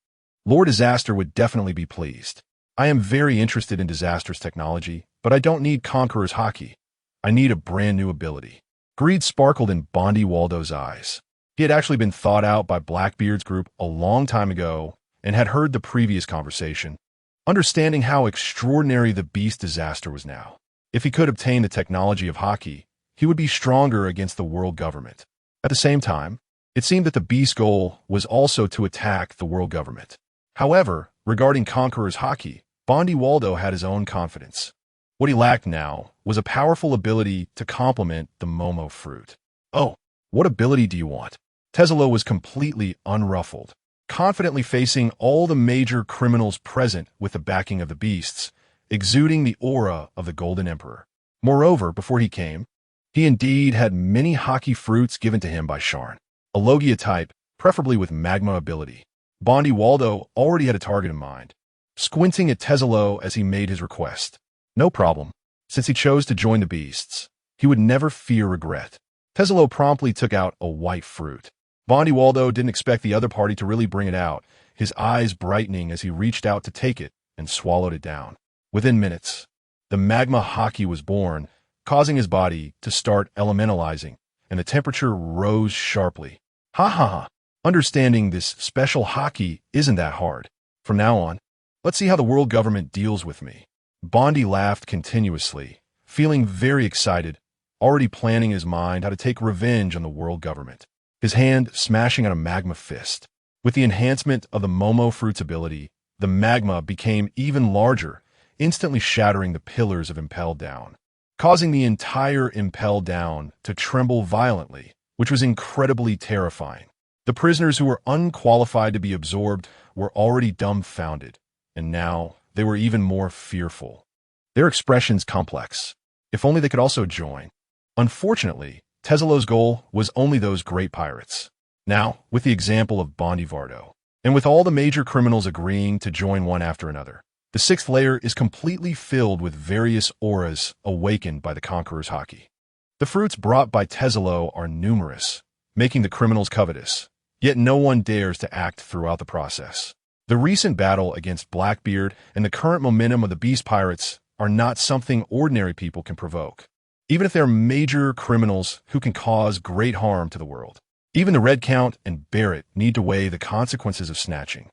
Lord Disaster would definitely be pleased. I am very interested in Disaster's technology, but I don't need Conqueror's Haki. I need a brand new ability. Greed sparkled in Bondi Waldo's eyes. He had actually been thought out by Blackbeard's group a long time ago and had heard the previous conversation, understanding how extraordinary the beast Disaster was now. If he could obtain the technology of Haki, he would be stronger against the world government. At the same time, it seemed that the beast's goal was also to attack the world government. However, regarding Conqueror's Haki, Bondi Waldo had his own confidence. What he lacked now was a powerful ability to complement the Momo fruit. Oh, what ability do you want? Tezulo was completely unruffled, confidently facing all the major criminals present with the backing of the beasts, exuding the aura of the Golden Emperor. Moreover, before he came, he indeed had many Haki fruits given to him by Sharn, a Logia type, preferably with magma ability. Bondi Waldo already had a target in mind, squinting at Tezulo as he made his request. No problem. Since he chose to join the beasts, he would never fear regret. Tezulo promptly took out a white fruit. Bondi Waldo didn't expect the other party to really bring it out, his eyes brightening as he reached out to take it and swallowed it down. Within minutes, the magma Haki was born, causing his body to start elementalizing, and the temperature rose sharply. Ha ha ha. Understanding this special Haki isn't that hard. From now on, let's see how the world government deals with me. Bondi laughed continuously, feeling very excited, already planning in his mind how to take revenge on the world government. His hand smashing on a magma fist. With the enhancement of the Momo fruit's ability, the magma became even larger, instantly shattering the pillars of Impel Down, causing the entire Impel Down to tremble violently, which was incredibly terrifying. The prisoners who were unqualified to be absorbed were already dumbfounded, and now they were even more fearful. Their expressions complex. If only they could also join. Unfortunately, Tezulo's goal was only those great pirates. Now, with the example of Bondi Vardo, and with all the major criminals agreeing to join one after another, the sixth layer is completely filled with various auras awakened by the Conqueror's Haki. The fruits brought by Tezulo are numerous, making the criminals covetous, yet no one dares to act throughout the process. The recent battle against Blackbeard and the current momentum of the Beast Pirates are not something ordinary people can provoke, even if they're major criminals who can cause great harm to the world. Even the Red Count and Barrett need to weigh the consequences of snatching.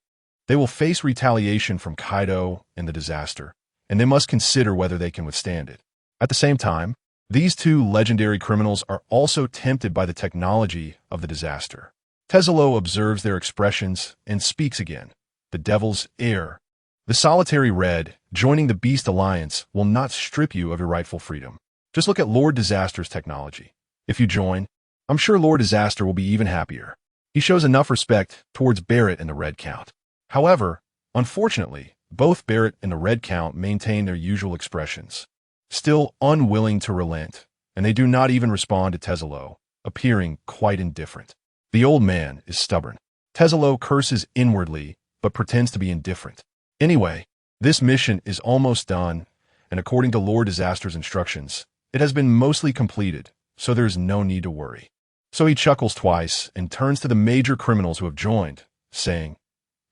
They will face retaliation from Kaido and the Disaster, and they must consider whether they can withstand it. At the same time, these two legendary criminals are also tempted by the technology of the Disaster. Tezulo observes their expressions and speaks again. The Devil's Heir. The solitary Red, joining the Beast Alliance, will not strip you of your rightful freedom. Just look at Lord Disaster's technology. If you join, I'm sure Lord Disaster will be even happier. He shows enough respect towards Barrett and the Red Count. However, unfortunately, both Barrett and the Red Count maintain their usual expressions, still unwilling to relent, and they do not even respond to Tezulo, appearing quite indifferent. The old man is stubborn. Tezulo curses inwardly, but pretends to be indifferent. Anyway, this mission is almost done, and according to Lord Disaster's instructions, it has been mostly completed, so there's no need to worry. So he chuckles twice and turns to the major criminals who have joined, saying,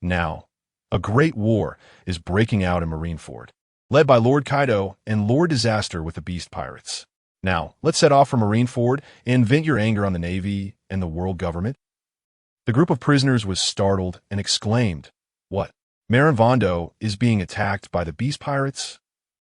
Now, a great war is breaking out in Marineford, led by Lord Kaido and Lord Disaster with the Beast Pirates. Now, let's set off for Marineford and vent your anger on the Navy and the world government. The group of prisoners was startled and exclaimed, What? Marin Vondo is being attacked by the Beast Pirates?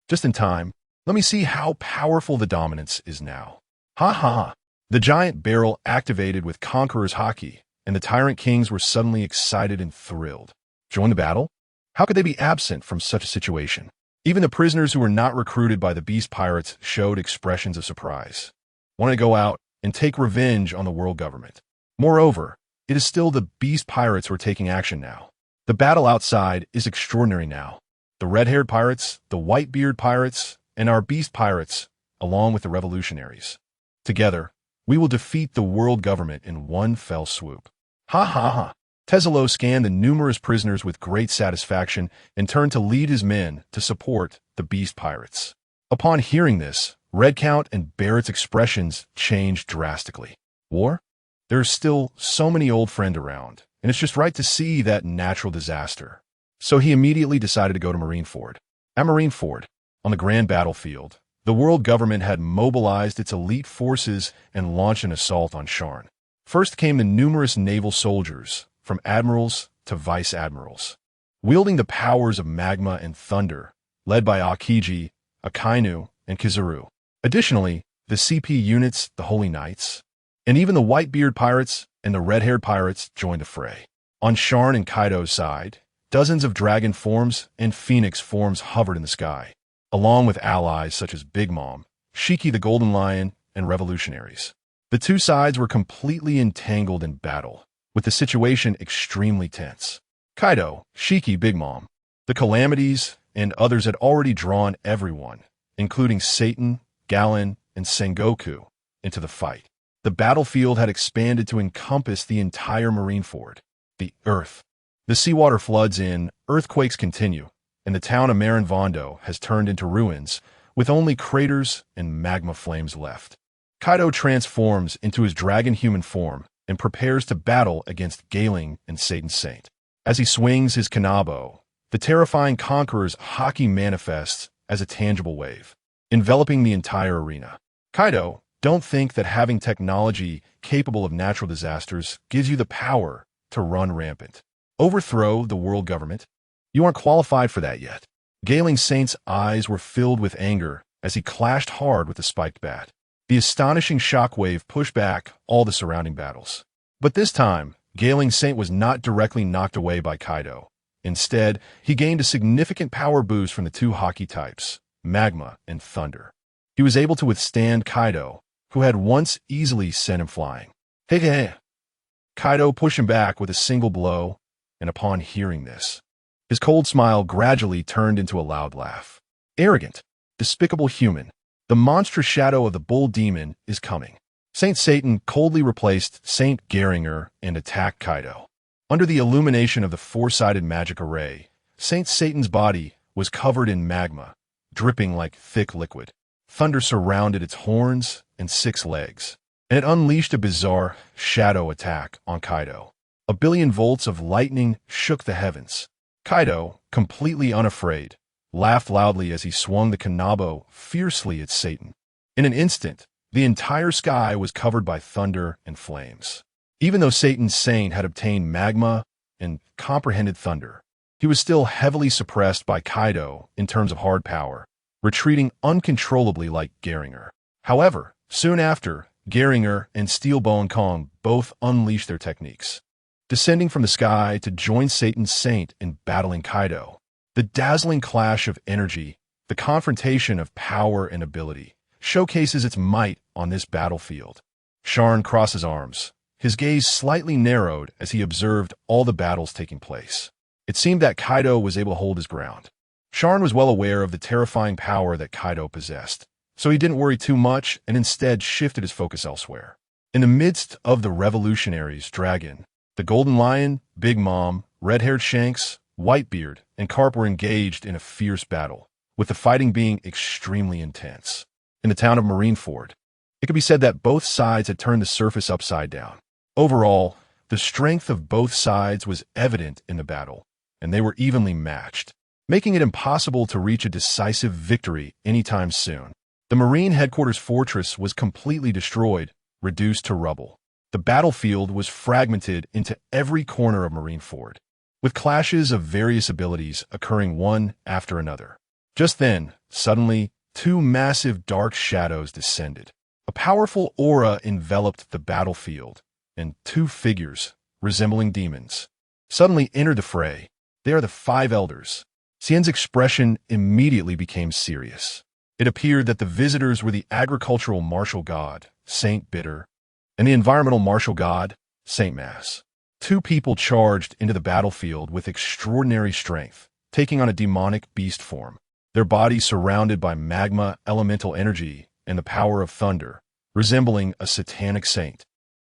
Just in time, let me see how powerful the dominance is now. Ha ha ha. The giant barrel activated with Conqueror's Haki, and the Tyrant Kings were suddenly excited and thrilled. Join the battle? How could they be absent from such a situation? Even the prisoners who were not recruited by the Beast Pirates showed expressions of surprise, wanting to go out and take revenge on the world government. Moreover, it is still the Beast Pirates who are taking action now. The battle outside is extraordinary now. The red-haired pirates, the white-beard pirates, and our beast pirates, along with the revolutionaries. Together, we will defeat the world government in one fell swoop. Ha ha ha. Teselo scanned the numerous prisoners with great satisfaction and turned to lead his men to support the beast pirates. Upon hearing this, Redcount and Barrett's expressions changed drastically. War? There's still so many old friends around, and it's just right to see that natural disaster. So he immediately decided to go to Marineford. At Marineford, on the grand battlefield, the world government had mobilized its elite forces and launched an assault on Sharn. First came the numerous naval soldiers, from admirals to vice admirals, wielding the powers of magma and thunder, led by Aokiji, Akainu, and Kizaru. Additionally, the CP units, the Holy Knights, and even the Whitebeard pirates and the red-haired pirates joined the fray. On Sharn and Kaido's side, dozens of dragon forms and phoenix forms hovered in the sky, along with allies such as Big Mom, Shiki the Golden Lion, and revolutionaries. The two sides were completely entangled in battle, with the situation extremely tense. Kaido, Shiki, Big Mom, the Calamities, and others had already drawn everyone, including Satan, Galen, and Sengoku, into the fight. The battlefield had expanded to encompass the entire Marineford. The Earth. The seawater floods in, earthquakes continue, and the town of Marinvondo has turned into ruins, with only craters and magma flames left. Kaido transforms into his dragon-human form and prepares to battle against Galing and Satan's Saint. As he swings his kanabo, the terrifying conqueror's Haki manifests as a tangible wave, enveloping the entire arena. Kaido, don't think that having technology capable of natural disasters gives you the power to run rampant. Overthrow the world government? You aren't qualified for that yet. Galing Saint's eyes were filled with anger as he clashed hard with the spiked bat. The astonishing shockwave pushed back all the surrounding battles. But this time, Galing Saint was not directly knocked away by Kaido. Instead, he gained a significant power boost from the two Haki types, magma and thunder. He was able to withstand Kaido, who had once easily sent him flying. Hey. Kaido pushed him back with a single blow, and upon hearing this, his cold smile gradually turned into a loud laugh. Arrogant, despicable human, the monstrous shadow of the bull demon is coming. Saint Satan coldly replaced Saint Geringer and attacked Kaido. Under the illumination of the four-sided magic array, Saint Satan's body was covered in magma, dripping like thick liquid. Thunder surrounded its horns and 6 legs, and it unleashed a bizarre shadow attack on Kaido. 1,000,000,000 volts of lightning shook the heavens. Kaido, completely unafraid, laughed loudly as he swung the kanabo fiercely at Satan. In an instant, the entire sky was covered by thunder and flames. Even though Satan's Saint had obtained magma and comprehended thunder, he was still heavily suppressed by Kaido in terms of hard power, retreating uncontrollably like Geringer. However, soon after, Geringer and Steelbone Kong both unleashed their techniques, descending from the sky to join Satan's Saint in battling Kaido. The dazzling clash of energy, the confrontation of power and ability, showcases its might on this battlefield. Sharn crossed his arms, his gaze slightly narrowed as he observed all the battles taking place. It seemed that Kaido was able to hold his ground. Sharn was well aware of the terrifying power that Kaido possessed, so he didn't worry too much and instead shifted his focus elsewhere. In the midst of the revolutionaries, Dragon, the Golden Lion, Big Mom, Red-Haired Shanks, Whitebeard, and Carp were engaged in a fierce battle, with the fighting being extremely intense. In the town of Marineford, it could be said that both sides had turned the surface upside down. Overall, the strength of both sides was evident in the battle, and they were evenly matched, making it impossible to reach a decisive victory anytime soon. The Marine headquarters fortress was completely destroyed, reduced to rubble. The battlefield was fragmented into every corner of Marineford, with clashes of various abilities occurring one after another. Just then, suddenly, 2 massive dark shadows descended. A powerful aura enveloped the battlefield, and 2 figures, resembling demons, suddenly entered the fray. They are the 5 elders. Xian's expression immediately became serious. It appeared that the visitors were the agricultural martial god, Saint Bitter, and the environmental martial god, Saint Mass. Two people charged into the battlefield with extraordinary strength, taking on a demonic beast form. Their bodies surrounded by magma, elemental energy, and the power of thunder, resembling a satanic saint.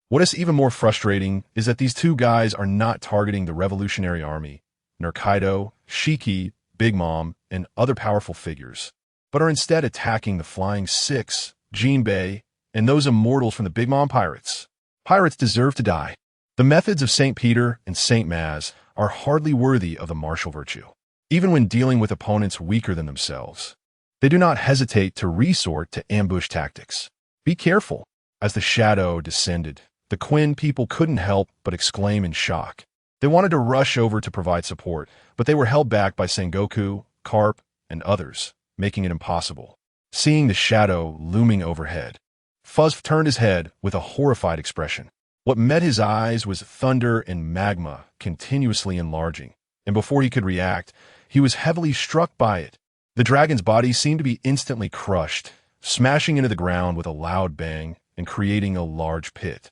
What is even more frustrating is that these two guys are not targeting the Revolutionary Army, nor Kaido, Shiki, Big Mom, and other powerful figures, but are instead attacking the Flying Six, Jinbei, and those immortals from the Big Mom pirates. Pirates deserve to die. The methods of St. Peter and St. Maz are hardly worthy of the martial virtue. Even when dealing with opponents weaker than themselves, they do not hesitate to resort to ambush tactics. Be careful. As the shadow descended, the Quinn people couldn't help but exclaim in shock. They wanted to rush over to provide support, but they were held back by Sengoku, Carp, and others, making it impossible. Seeing the shadow looming overhead, Fuzz turned his head with a horrified expression. What met his eyes was thunder and magma continuously enlarging, and before he could react, he was heavily struck by it. The dragon's body seemed to be instantly crushed, smashing into the ground with a loud bang and creating a large pit.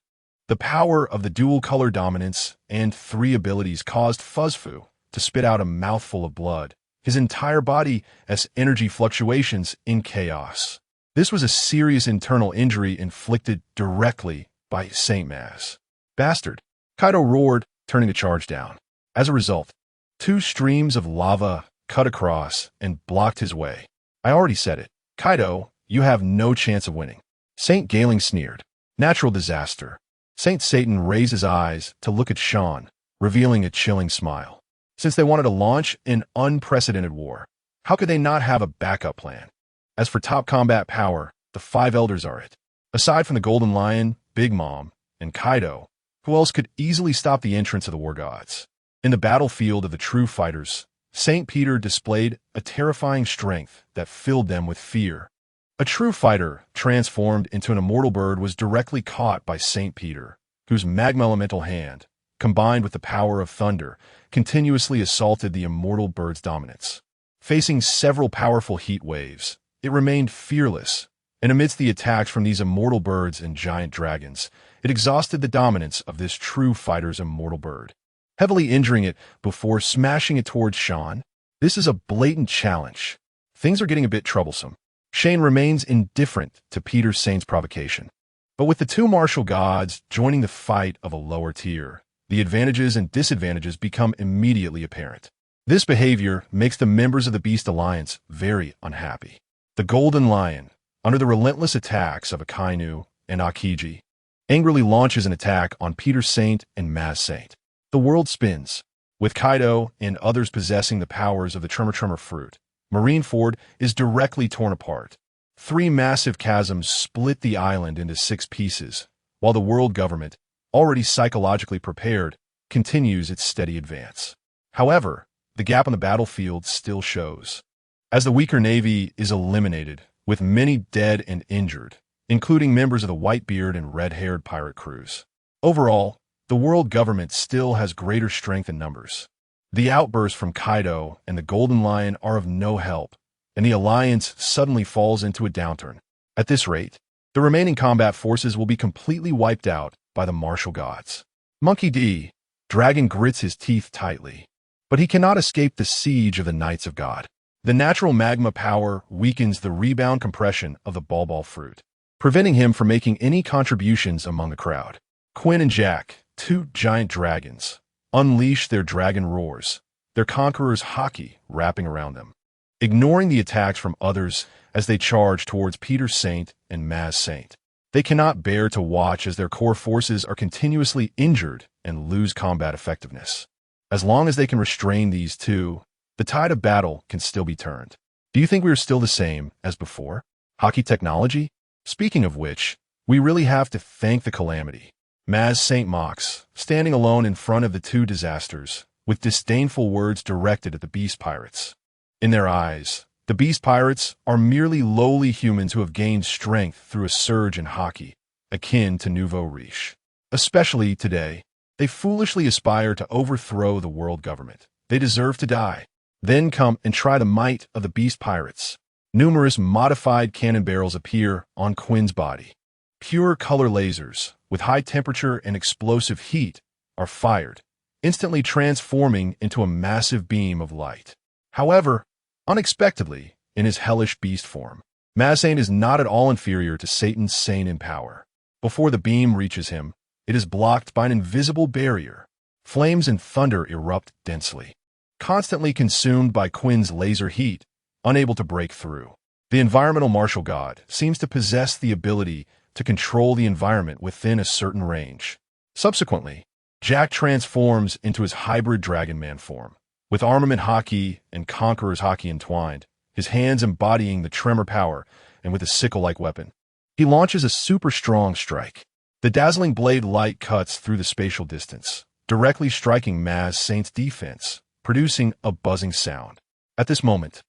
The power of the dual color dominance and 3 abilities caused Fuzzfu to spit out a mouthful of blood, his entire body as energy fluctuations in chaos. This was a serious internal injury inflicted directly by St. Maz. Bastard! Kaido roared, turning the charge down. As a result, 2 streams of lava cut across and blocked his way. I already said it. Kaido, you have no chance of winning. Saint Galing sneered. Natural disaster. Saint Satan raised his eyes to look at Sharn, revealing a chilling smile. Since they wanted to launch an unprecedented war, how could they not have a backup plan? As for top combat power, the 5 elders are it. Aside from the Golden Lion, Big Mom, and Kaido, who else could easily stop the entrance of the war gods? In the battlefield of the true fighters, St. Peter displayed a terrifying strength that filled them with fear. A true fighter, transformed into an immortal bird, was directly caught by St. Peter, whose magma elemental hand, combined with the power of thunder, continuously assaulted the immortal bird's dominance. Facing several powerful heat waves, it remained fearless, and amidst the attacks from these immortal birds and giant dragons, it exhausted the dominance of this true fighter's immortal bird, heavily injuring it before smashing it towards Sharn. This is a blatant challenge. Things are getting a bit troublesome. Shane remains indifferent to Peter Saint's provocation. But with the 2 martial gods joining the fight of a lower tier, the advantages and disadvantages become immediately apparent. This behavior makes the members of the Beast Alliance very unhappy. The Golden Lion, under the relentless attacks of Akainu and Akiji, angrily launches an attack on Peter Saint and Maz Saint. The world spins. With Kaido and others possessing the powers of the Tremor fruit, Marineford is directly torn apart. 3 massive chasms split the island into 6 pieces, while the world government, already psychologically prepared, continues its steady advance. However, the gap on the battlefield still shows. As the weaker navy is eliminated, with many dead and injured, including members of the Whitebeard and red-haired pirate crews. Overall, the world government still has greater strength in numbers. The outbursts from Kaido and the Golden Lion are of no help, and the alliance suddenly falls into a downturn. At this rate, the remaining combat forces will be completely wiped out by the martial gods. Monkey D. Dragon grits his teeth tightly, but he cannot escape the siege of the Knights of God. The natural magma power weakens the rebound compression of the Ball fruit, preventing him from making any contributions among the crowd. Quinn and Jack, 2 giant dragons, unleash their dragon roars, their conqueror's Haki wrapping around them, ignoring the attacks from others as they charge towards Peter Saint and Maz Saint. They cannot bear to watch as their core forces are continuously injured and lose combat effectiveness. As long as they can restrain these 2, the tide of battle can still be turned. Do you think we are still the same as before? Haki technology? Speaking of which, we really have to thank the Calamity. Maz Saint mocks, standing alone in front of the 2 disasters, with disdainful words directed at the Beast Pirates. In their eyes, the Beast Pirates are merely lowly humans who have gained strength through a surge in Haki, akin to nouveau riche. Especially today, they foolishly aspire to overthrow the world government. They deserve to die. Then come and try the might of the Beast Pirates. Numerous modified cannon barrels appear on Quinn's body. Pure color lasers, with high temperature and explosive heat, are fired, instantly transforming into a massive beam of light. However, unexpectedly, in his hellish beast form, Maz Saint is not at all inferior to Satan's Saint in power. Before the beam reaches him, it is blocked by an invisible barrier. Flames and thunder erupt densely, constantly consumed by Quinn's laser heat, unable to break through. The environmental martial god seems to possess the ability to control the environment within a certain range. Subsequently, Jack transforms into his hybrid Dragon Man form, with armament Haki and Conqueror's Haki entwined, his hands embodying the tremor power and with a sickle-like weapon. He launches a super strong strike. The dazzling blade light cuts through the spatial distance, directly striking Maz Saint's defense, producing a buzzing sound. At this moment,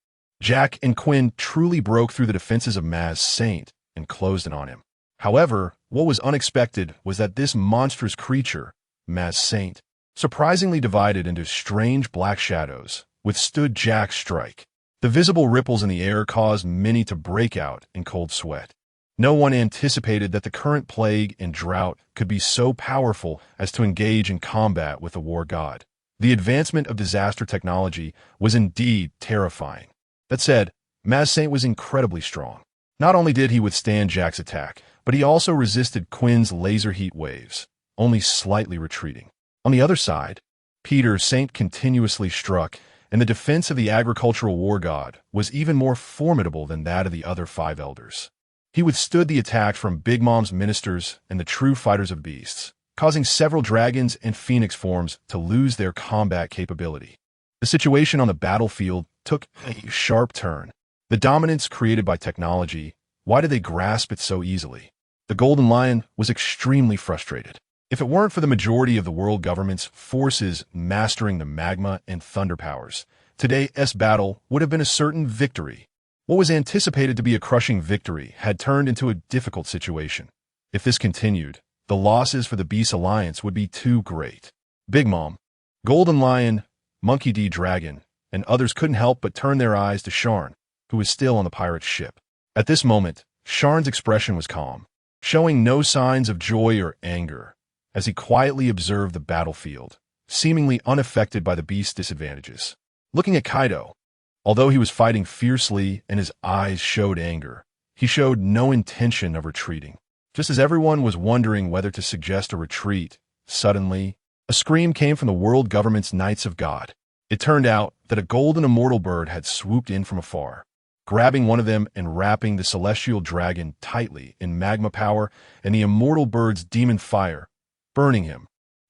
Jack and Quinn truly broke through the defenses of Maz Saint and closed in on him. However, what was unexpected was that this monstrous creature, Maz Saint, surprisingly divided into strange black shadows, withstood Jack's strike. The visible ripples in the air caused many to break out in cold sweat. No one anticipated that the current plague and drought could be so powerful as to engage in combat with the war god. The advancement of disaster technology was indeed terrifying. That said, Maz Saint was incredibly strong. Not only did he withstand Jack's attack, but he also resisted Quinn's laser heat waves, only slightly retreating. On the other side, Peter Saint continuously struck, and the defense of the agricultural war god was even more formidable than that of the other 5 elders. He withstood the attack from Big Mom's ministers and the true fighters of beasts, causing several dragons and phoenix forms to lose their combat capability. The situation on the battlefield took a sharp turn. The dominance created by technology, why did they grasp it so easily? The Golden Lion was extremely frustrated. If it weren't for the majority of the world government's forces mastering the magma and thunder powers, today's battle would have been a certain victory. What was anticipated to be a crushing victory had turned into a difficult situation. If this continued, the losses for the Beast Alliance would be too great. Big Mom, Golden Lion, Monkey D. Dragon, and others couldn't help but turn their eyes to Sharn, who was still on the pirate's ship. At this moment, Sharn's expression was calm, showing no signs of joy or anger, as he quietly observed the battlefield, seemingly unaffected by the beast's disadvantages. Looking at Kaido, although he was fighting fiercely and his eyes showed anger, he showed no intention of retreating. Just as everyone was wondering whether to suggest a retreat, suddenly, a scream came from the world government's Knights of God. It turned out that a golden immortal bird had swooped in from afar, grabbing one of them and wrapping the celestial dragon tightly in magma power and the immortal bird's demon fire, burning him.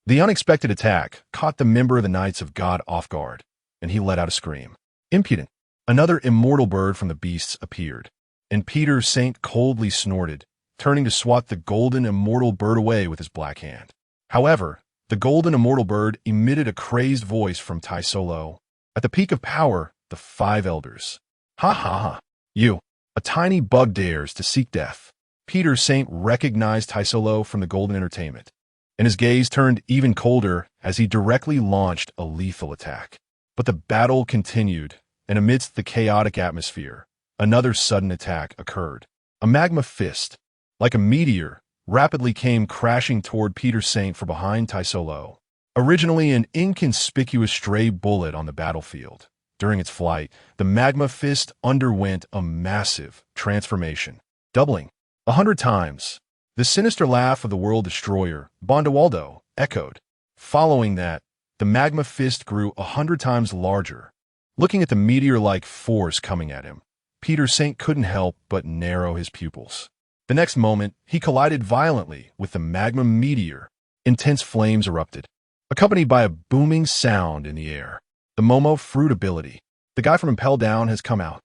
The unexpected attack caught the member of the Knights of God off guard, and he let out a scream. Impudent! Another immortal bird from the beasts appeared, and Peter Saint coldly snorted, turning to swat the golden immortal bird away with his black hand. However, the golden immortal bird emitted a crazed voice from Tai Solo. At the peak of power, the 5 elders. Ha ha ha! You, a tiny bug dares to seek death. Peter Saint recognized Tai Solo from the Golden Entertainment, and his gaze turned even colder as he directly launched a lethal attack. But the battle continued, and amidst the chaotic atmosphere, another sudden attack occurred. A magma fist, like a meteor, rapidly came crashing toward Peter Saint from behind Tai Solo. Originally an inconspicuous stray bullet on the battlefield, during its flight, the magma fist underwent a massive transformation, doubling 100 times. The sinister laugh of the world destroyer, Bondewaldo, echoed. Following that, the magma fist grew 100 times larger. Looking at the meteor-like force coming at him, Peter Saint couldn't help but narrow his pupils. The next moment, he collided violently with the magma meteor. Intense flames erupted, accompanied by a booming sound in the air. The Momo fruit ability. The guy from Impel Down has come out.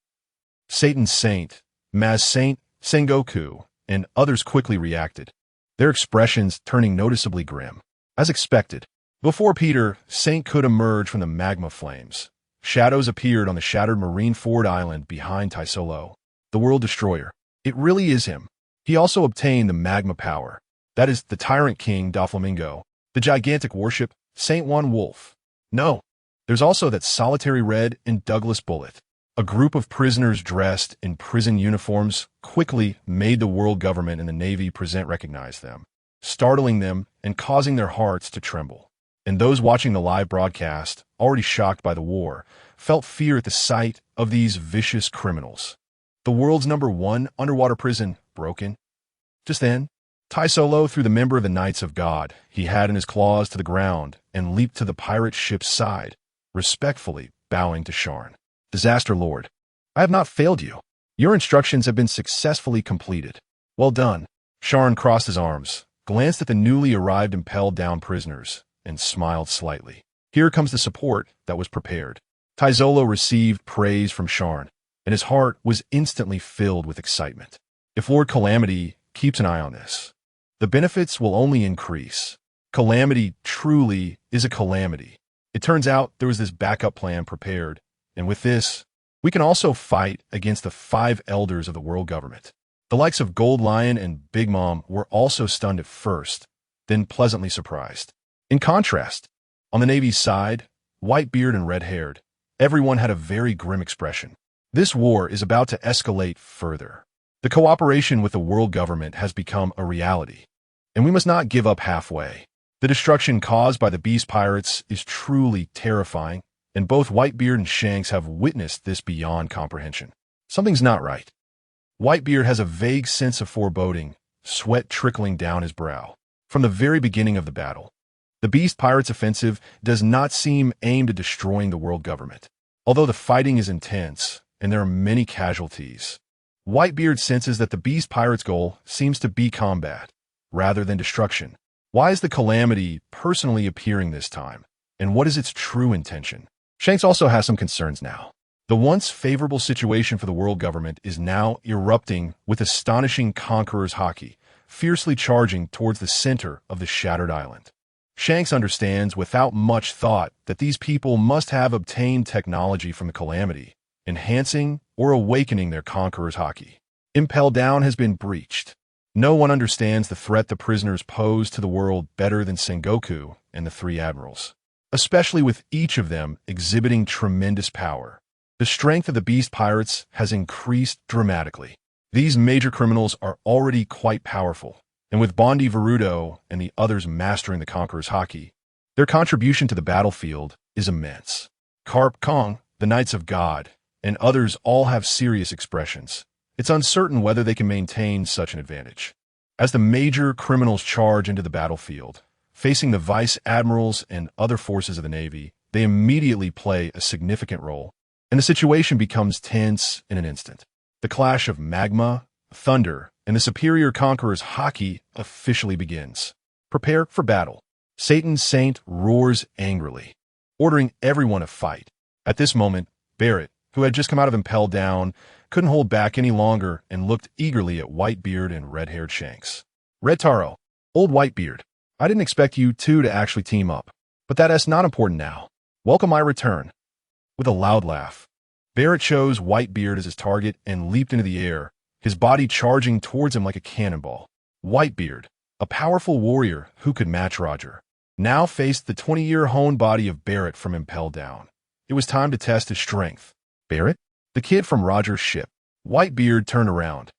Satan's Saint, Maz Saint, Sengoku, and others quickly reacted, their expressions turning noticeably grim. As expected, before Peter Saint could emerge from the magma flames, shadows appeared on the shattered Marineford Island behind Tai Solo. The World Destroyer. It really is him. He also obtained the magma power. That is the Tyrant King Doflamingo, the gigantic warship Saint Juan Wolf. No, there's also that solitary red and Douglas Bullet. A group of prisoners dressed in prison uniforms quickly made the world government and the Navy present recognize them, startling them and causing their hearts to tremble. and those watching the live broadcast, already shocked by the war, felt fear at the sight of these vicious criminals. The world's #1 underwater prison broken. Just then, Tai Solo threw the member of the Knights of God he had in his claws to the ground and leaped to the pirate ship's side, respectfully bowing to Sharn. Disaster Lord, I have not failed you. Your instructions have been successfully completed. Well done. Sharn crossed his arms, glanced at the newly arrived impelled down prisoners, and smiled slightly. Here comes the support that was prepared. Tai Solo received praise from Sharn, and his heart was instantly filled with excitement. If Lord Calamity keeps an eye on this, the benefits will only increase. Calamity truly is a calamity. It turns out there was this backup plan prepared, and with this, we can also fight against the 5 elders of the world government. The likes of Gold Lion and Big Mom were also stunned at first, then pleasantly surprised. In contrast, on the Navy's side, white-beard and red-haired, everyone had a very grim expression. This war is about to escalate further. The cooperation with the world government has become a reality, and we must not give up halfway. The destruction caused by the beast pirates is truly terrifying, and both Whitebeard and Shanks have witnessed this beyond comprehension. Something's not right. Whitebeard has a vague sense of foreboding, sweat trickling down his brow. From the very beginning of the battle, the beast pirates' offensive does not seem aimed at destroying the world government. Although the fighting is intense, and there are many casualties, Whitebeard senses that the beast pirates' goal seems to be combat, rather than destruction. Why is the Calamity personally appearing this time, and what is its true intention? Shanks also has some concerns now. The once favorable situation for the world government is now erupting with astonishing conquerors Haki, fiercely charging towards the center of the shattered island. Shanks understands without much thought that these people must have obtained technology from the Calamity, enhancing or awakening their conquerors Haki. Impel Down has been breached. No one understands the threat the prisoners pose to the world better than Sengoku and the 3 admirals, especially with each of them exhibiting tremendous power. The strength of the beast pirates has increased dramatically. These major criminals are already quite powerful, and with Bondi Verudo and the others mastering the conquerors Haki, their contribution to the battlefield is immense. Carp Kong, the Knights of God, and others all have serious expressions. It's uncertain whether they can maintain such an advantage. As the major criminals charge into the battlefield, facing the vice admirals and other forces of the Navy, they immediately play a significant role, and the situation becomes tense in an instant. The clash of magma, thunder, and the superior conquerors Haki officially begins. Prepare for battle. Satan's Saint roars angrily, ordering everyone to fight. At this moment, Barrett, who had just come out of Impel Down, couldn't hold back any longer and looked eagerly at Whitebeard and red-haired Shanks. Red Taro, old Whitebeard, I didn't expect you two to actually team up, but that's not important now. Welcome my return. With a loud laugh, Barrett chose Whitebeard as his target and leaped into the air, his body charging towards him like a cannonball. Whitebeard, a powerful warrior who could match Roger, now faced the 20-year honed body of Barrett from Impel Down. It was time to test his strength. Barrett? The kid from Roger's ship. Whitebeard turned around,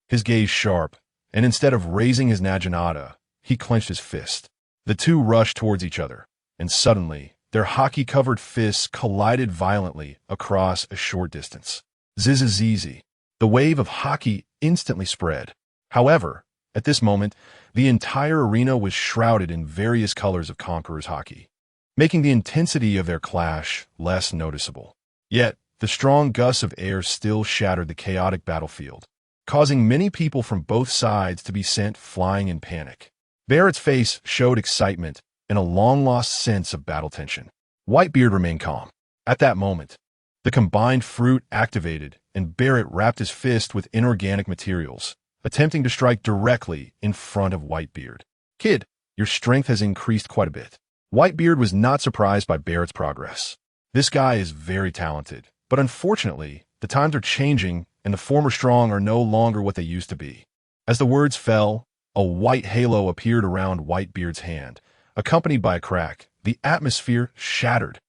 his gaze sharp, and instead of raising his naginata, he clenched his fist. The two rushed towards each other, and suddenly, their Haki-covered fists collided violently across a short distance. Zizizizi. The wave of Haki instantly spread. However, at this moment, the entire arena was shrouded in various colors of Conqueror's Haki, making the intensity of their clash less noticeable. Yet, the strong gusts of air still shattered the chaotic battlefield, causing many people from both sides to be sent flying in panic. Barrett's face showed excitement and a long-lost sense of battle tension. Whitebeard remained calm. At that moment, the combined fruit activated, and Barrett wrapped his fist with inorganic materials, attempting to strike directly in front of Whitebeard. Kid, your strength has increased quite a bit. Whitebeard was not surprised by Barrett's progress. This guy is very talented, but unfortunately, the times are changing and the former strong are no longer what they used to be. As the words fell, a white halo appeared around Whitebeard's hand. Accompanied by a crack, the atmosphere shattered.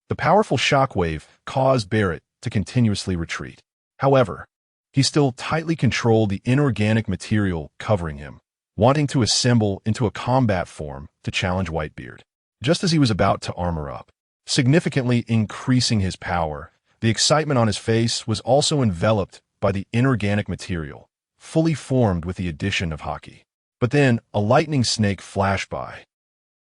The powerful shockwave caused Barrett to continuously retreat. However, he still tightly controlled the inorganic material covering him, wanting to assemble into a combat form to challenge Whitebeard. just as he was about to armor up, significantly increasing his power. The excitement on his face was also enveloped by the inorganic material, fully formed with the addition of Haki. But then a lightning snake flashed by.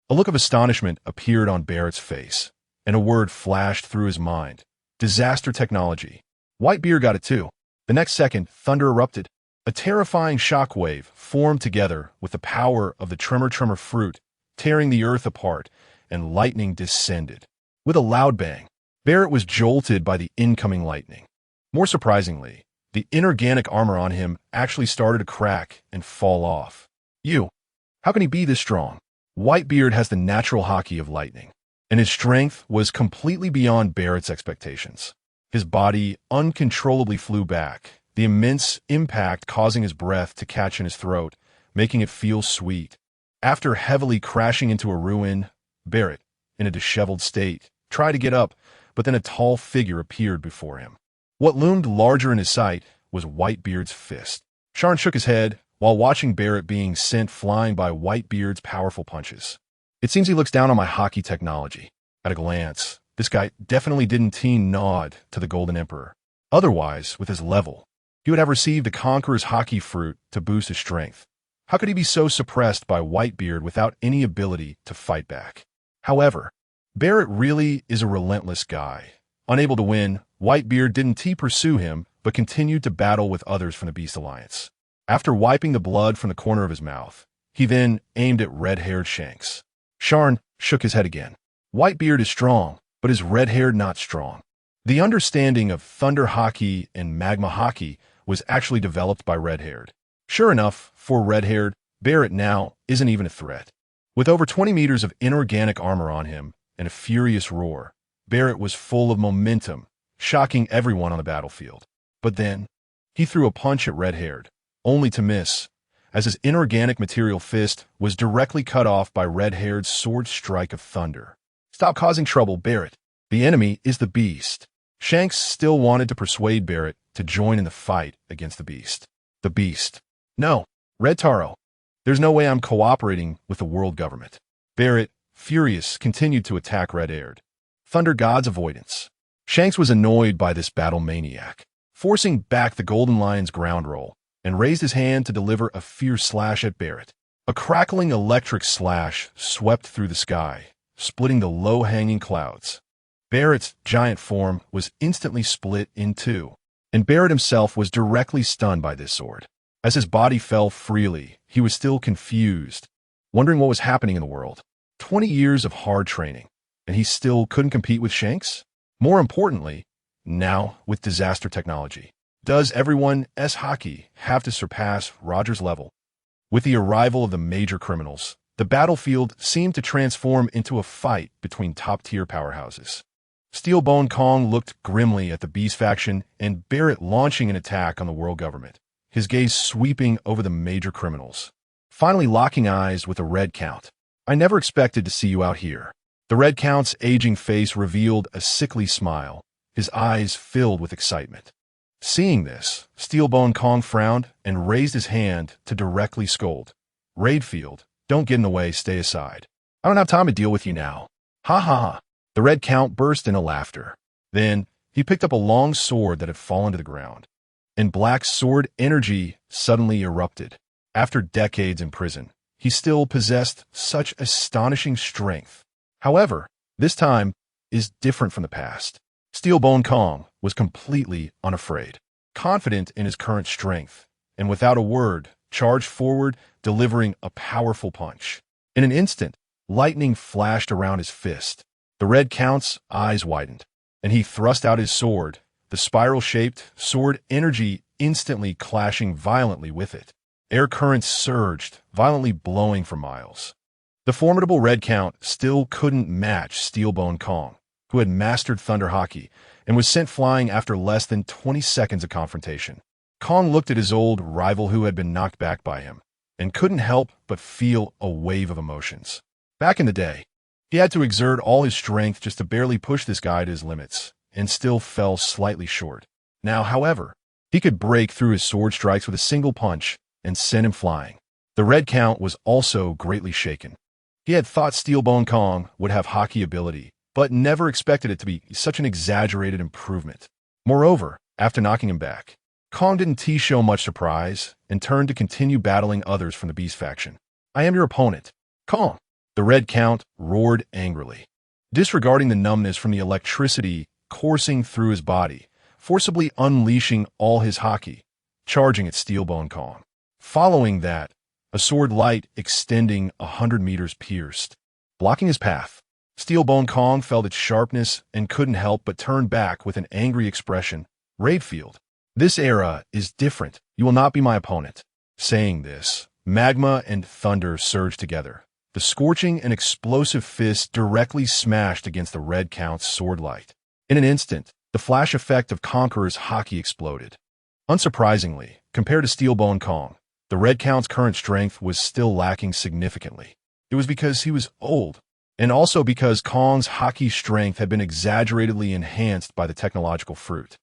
A look of astonishment appeared on Barrett's face, and a word flashed through his mind. Disaster technology. Whitebeard got it too. The next second, thunder erupted. A terrifying shockwave formed together with the power of the tremor fruit, tearing the earth apart, and lightning descended. With a loud bang, Barrett was jolted by the incoming lightning. More surprisingly, the inorganic armor on him actually started to crack and fall off. How can he be this strong? Whitebeard has the natural Haki of lightning, and his strength was completely beyond Barrett's expectations. His body uncontrollably flew back, the immense impact causing his breath to catch in his throat, making it feel sweet. After heavily crashing into a ruin, Barrett, in a disheveled state, tried to get up, but then a tall figure appeared before him. What loomed larger in his sight was Whitebeard's fist. Sharn shook his head while watching Barrett being sent flying by Whitebeard's powerful punches. It seems he looks down on my Haki technology. At a glance, this guy definitely didn't nod to the Golden Emperor. Otherwise, with his level, he would have received a Conqueror's Haki fruit to boost his strength. How could he be so suppressed by Whitebeard without any ability to fight back? However, Barrett really is a relentless guy. Unable to win, Whitebeard didn't pursue him, but continued to battle with others from the Beast Alliance. After wiping the blood from the corner of his mouth, he then aimed at red-haired Shanks. Sharn shook his head again. Whitebeard is strong, but is red-haired not strong? The understanding of Thunder Haki and Magma Haki was actually developed by red-haired. Sure enough, for red-haired, Barrett now isn't even a threat. With over 20 meters of inorganic armor on him and a furious roar, Barrett was full of momentum, shocking everyone on the battlefield. But then, he threw a punch at red-haired, only to miss, as his inorganic material fist was directly cut off by red-haired's sword strike of thunder. Stop causing trouble, Barrett. The enemy is the beast. Shanks still wanted to persuade Barrett to join in the fight against the beast. The beast. No, Red Taro. There's no way I'm cooperating with the world government. Barrett, furious, continued to attack red-haired. Thunder God's avoidance. Shanks was annoyed by this battle maniac, forcing back the Golden Lion's ground roll, and raised his hand to deliver a fierce slash at Barrett. A crackling electric slash swept through the sky, splitting the low-hanging clouds. Barrett's giant form was instantly split in two, and Barrett himself was directly stunned by this sword. As his body fell freely, he was still confused, wondering what was happening in the world. 20 years of hard training, and he still couldn't compete with Shanks? More importantly, now with disaster technology, does everyone's Haki have to surpass Roger's level? With the arrival of the major criminals, the battlefield seemed to transform into a fight between top-tier powerhouses. Steelbone Kong looked grimly at the Beast faction and Barrett launching an attack on the world government, his gaze sweeping over the major criminals. Finally locking eyes with a Red Count. I never expected to see you out here. The Red Count's aging face revealed a sickly smile, his eyes filled with excitement. Seeing this, Steelbone Kong frowned and raised his hand to directly scold. Raidfield, don't get in the way, stay aside. I don't have time to deal with you now. Ha ha ha. The Red Count burst into laughter. Then, he picked up a long sword that had fallen to the ground, and black sword energy suddenly erupted. After decades in prison, he still possessed such astonishing strength. However, this time is different from the past. Steelbone Kong was completely unafraid, confident in his current strength, and without a word, charged forward, delivering a powerful punch. In an instant, lightning flashed around his fist. The Red Count's eyes widened, and he thrust out his sword, the spiral-shaped sword energy instantly clashing violently with it. Air currents surged, violently blowing for miles. The formidable Red Count still couldn't match Steelbone Kong, who had mastered Thunder Haki and was sent flying after less than 20 seconds of confrontation. Kong looked at his old rival who had been knocked back by him, and couldn't help but feel a wave of emotions. Back in the day, he had to exert all his strength just to barely push this guy to his limits, and still fell slightly short. Now, however, he could break through his sword strikes with a single punch and send him flying. The Red Count was also greatly shaken. He had thought Steelbone Kong would have Haki ability, but never expected it to be such an exaggerated improvement. Moreover, after knocking him back, Kong didn't show much surprise and turned to continue battling others from the Beast faction. "I am your opponent, Kong," the Red Count roared angrily, disregarding the numbness from the electricity coursing through his body, forcibly unleashing all his Haki, charging at Steelbone Kong. Following that, a sword light extending 100 meters pierced, blocking his path. Steelbone Kong felt its sharpness and couldn't help but turn back with an angry expression. "Raidfield, this era is different. You will not be my opponent." Saying this, magma and thunder surged together. The scorching and explosive fist directly smashed against the Red Count's sword light. In an instant, the flash effect of Conqueror's Haki exploded. Unsurprisingly, compared to Steelbone Kong, the Red Count's current strength was still lacking significantly. It was because he was old, and also because Kong's Haki strength had been exaggeratedly enhanced by the technological fruit.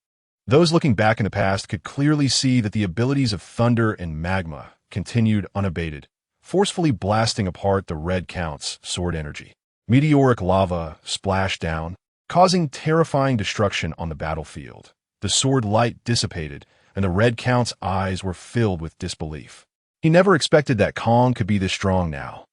Those looking back in the past could clearly see that the abilities of thunder and magma continued unabated, forcefully blasting apart the Red Count's sword energy. Meteoric lava splashed down, causing terrifying destruction on the battlefield. The sword light dissipated, and the Red Count's eyes were filled with disbelief. He never expected that Kong could be this strong now.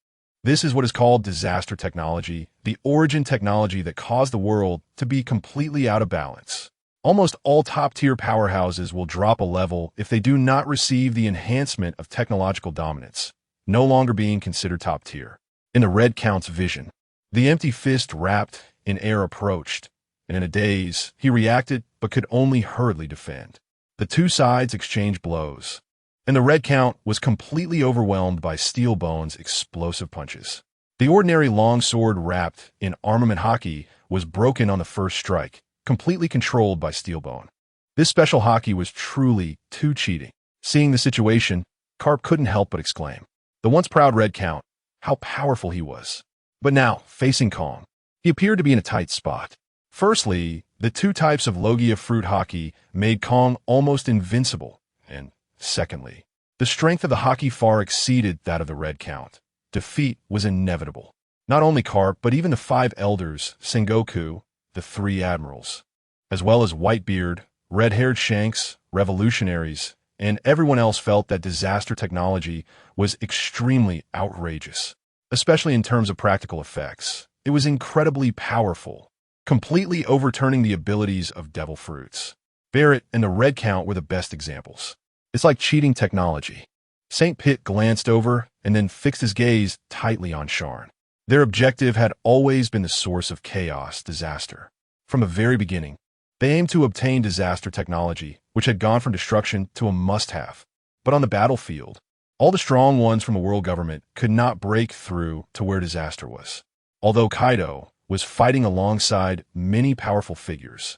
This is what is called disaster technology, the origin technology that caused the world to be completely out of balance. Almost all top-tier powerhouses will drop a level if they do not receive the enhancement of technological dominance, no longer being considered top-tier. In the Red Count's vision, the empty fist wrapped in air approached, and in a daze, he reacted but could only hurriedly defend. The two sides exchanged blows, and the Red Count was completely overwhelmed by Steelbone's explosive punches. The ordinary longsword wrapped in armament Haki was broken on the first strike, completely controlled by Steelbone. This special Haki was truly too cheating. Seeing the situation, Carp couldn't help but exclaim. The once proud Red Count, how powerful he was. But now, facing Kong, he appeared to be in a tight spot. Firstly, the two types of Logia fruit Haki made Kong almost invincible, and secondly, the strength of the Haki far exceeded that of the Red Count. Defeat was inevitable. Not only Carp, but even the 5 elders, Sengoku, the 3 admirals, as well as Whitebeard, red-haired Shanks, revolutionaries, and everyone else felt that disaster technology was extremely outrageous, especially in terms of practical effects. It was incredibly powerful, completely overturning the abilities of devil fruits. Barrett and the Red Count were the best examples. It's like cheating technology. St. Pitt glanced over and then fixed his gaze tightly on Sharn. Their objective had always been the source of chaos, disaster. From the very beginning, they aimed to obtain disaster technology, which had gone from destruction to a must-have. But on the battlefield, all the strong ones from the world government could not break through to where disaster was. Although Kaido was fighting alongside many powerful figures,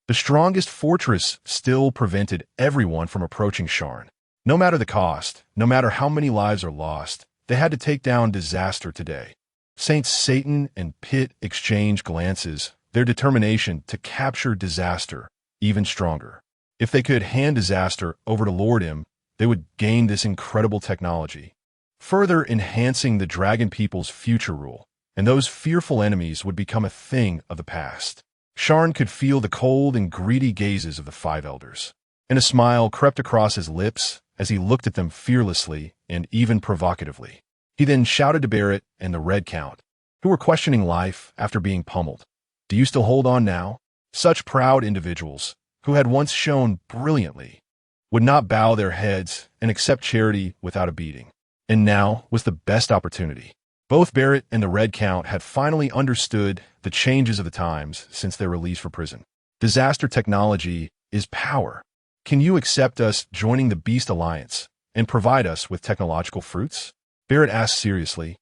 the strongest fortress still prevented everyone from approaching Sharn. No matter the cost, no matter how many lives are lost, they had to take down disaster today. Saints Satan and Pitt exchanged glances, their determination to capture disaster even stronger. If they could hand disaster over to Lord M, they would gain this incredible technology, further enhancing the Dragon People's future rule, and those fearful enemies would become a thing of the past. Sharn could feel the cold and greedy gazes of the 5 elders, and a smile crept across his lips as he looked at them fearlessly and even provocatively. He then shouted to Barrett and the Red Count, who were questioning life after being pummeled. "Do you still hold on now?" Such proud individuals, who had once shone brilliantly, would not bow their heads and accept charity without a beating. And now was the best opportunity. Both Barrett and the Red Count had finally understood the changes of the times since their release from prison. Disaster technology is power. Can you accept us joining the Beast Alliance and provide us with technological fruits? Barrett asked seriously,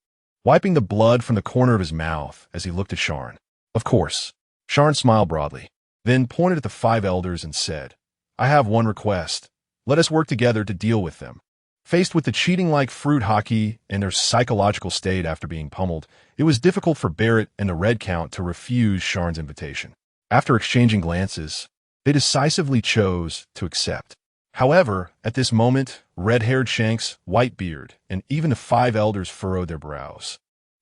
wiping the blood from the corner of his mouth as he looked at Sharn. Of course. Sharn smiled broadly, then pointed at the 5 elders and said, "I have one request. Let us work together to deal with them." Faced with the cheating-like fruit Haki and their psychological state after being pummeled, it was difficult for Barrett and the Red Count to refuse Sharn's invitation. After exchanging glances, they decisively chose to accept. However, at this moment, red-haired Shanks, Whitebeard, and even the 5 elders furrowed their brows.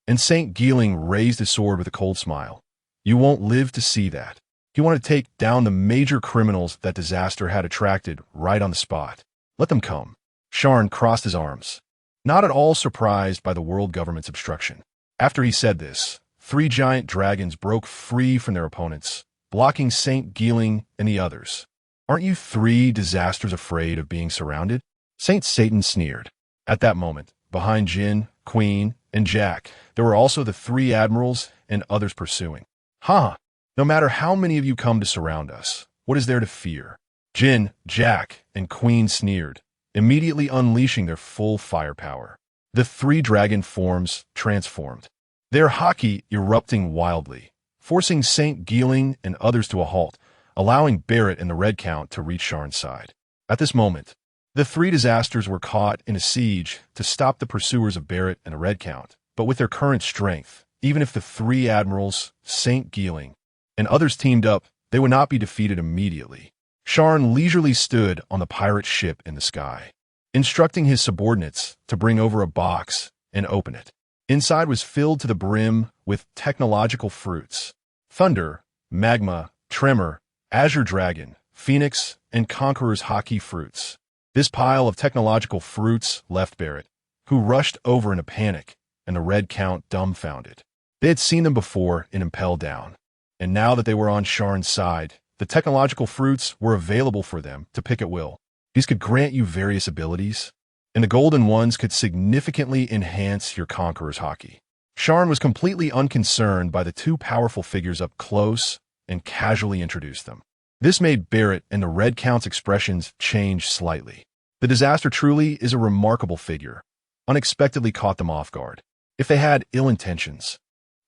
And Saint Geeling raised his sword with a cold smile. You won't live to see that. He wanted to take down the major criminals that disaster had attracted right on the spot. Let them come. Sharn crossed his arms, not at all surprised by the world government's obstruction. After he said this, 3 giant dragons broke free from their opponents, blocking Saint Geeling and the others. Aren't you 3 disasters afraid of being surrounded? Saint Satan sneered. At that moment, behind Jin, Queen, and Jack, there were also the 3 admirals and others pursuing. Ha! No matter how many of you come to surround us, what is there to fear? Jin, Jack, and Queen sneered, immediately unleashing their full firepower. The 3 dragon forms transformed, their Haki erupting wildly, forcing Saint Geeling and others to a halt, allowing Barrett and the Red Count to reach Sharn's side. At this moment, the 3 disasters were caught in a siege to stop the pursuers of Barrett and the Red Count, but with their current strength, even if the 3 admirals, Saint Geeling, and others teamed up, they would not be defeated immediately. Sharn leisurely stood on the pirate ship in the sky, instructing his subordinates to bring over a box and open it. Inside was filled to the brim with technological fruits: thunder, magma, tremor, Azure Dragon, Phoenix, and Conqueror's Haki fruits. This pile of technological fruits left Barrett, who rushed over in a panic, and the Red Count dumbfounded. They had seen them before in Impel Down, and now that they were on Sharn's side, the technological fruits were available for them to pick at will. These could grant you various abilities, and the golden ones could significantly enhance your Conqueror's Haki. Sharn was completely unconcerned by the 2 powerful figures up close and casually introduced them. This made Barrett and the Red Count's expressions change slightly. The disaster truly is a remarkable figure. Unexpectedly caught them off guard. If they had ill intentions,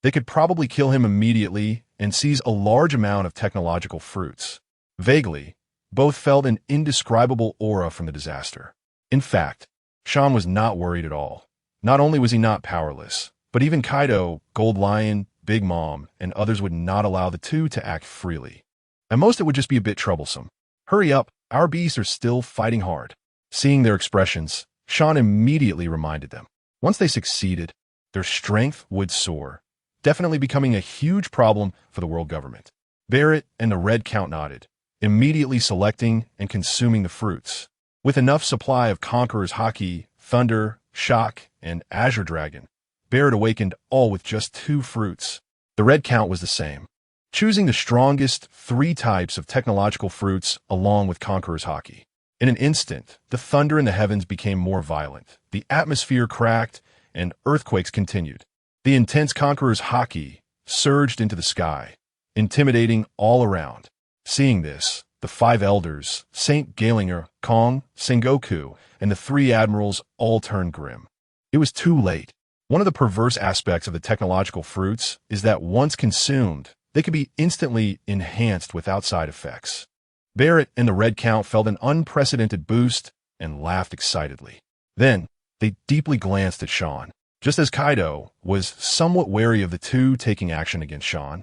they could probably kill him immediately and seize a large amount of technological fruits. Vaguely, both felt an indescribable aura from the disaster. In fact, Sharn was not worried at all. Not only was he not powerless, but even Kaido, Gold Lion, Big Mom, and others would not allow the 2 to act freely. At most, it would just be a bit troublesome. Hurry up, our beasts are still fighting hard. Seeing their expressions, Sharn immediately reminded them. Once they succeeded, their strength would soar, definitely becoming a huge problem for the world government. Barrett and the Red Count nodded, immediately selecting and consuming the fruits. With enough supply of Conqueror's Haki, Thunder, Shock, and Azure Dragon, Barrett awakened all with just 2 fruits. The Red Count was the same, choosing the strongest 3 types of technological fruits along with Conqueror's Haki. In an instant, the thunder in the heavens became more violent, the atmosphere cracked, and earthquakes continued. The intense Conqueror's Haki surged into the sky, intimidating all around. Seeing this, the 5 elders, Saint Geelinger, Kong, Sengoku, and the 3 admirals all turned grim. It was too late. One of the perverse aspects of the technological fruits is that once consumed, they could be instantly enhanced without side effects. Barrett and the Red Count felt an unprecedented boost and laughed excitedly. Then, they deeply glanced at Sharn. Just as Kaido was somewhat wary of the 2 taking action against Sharn,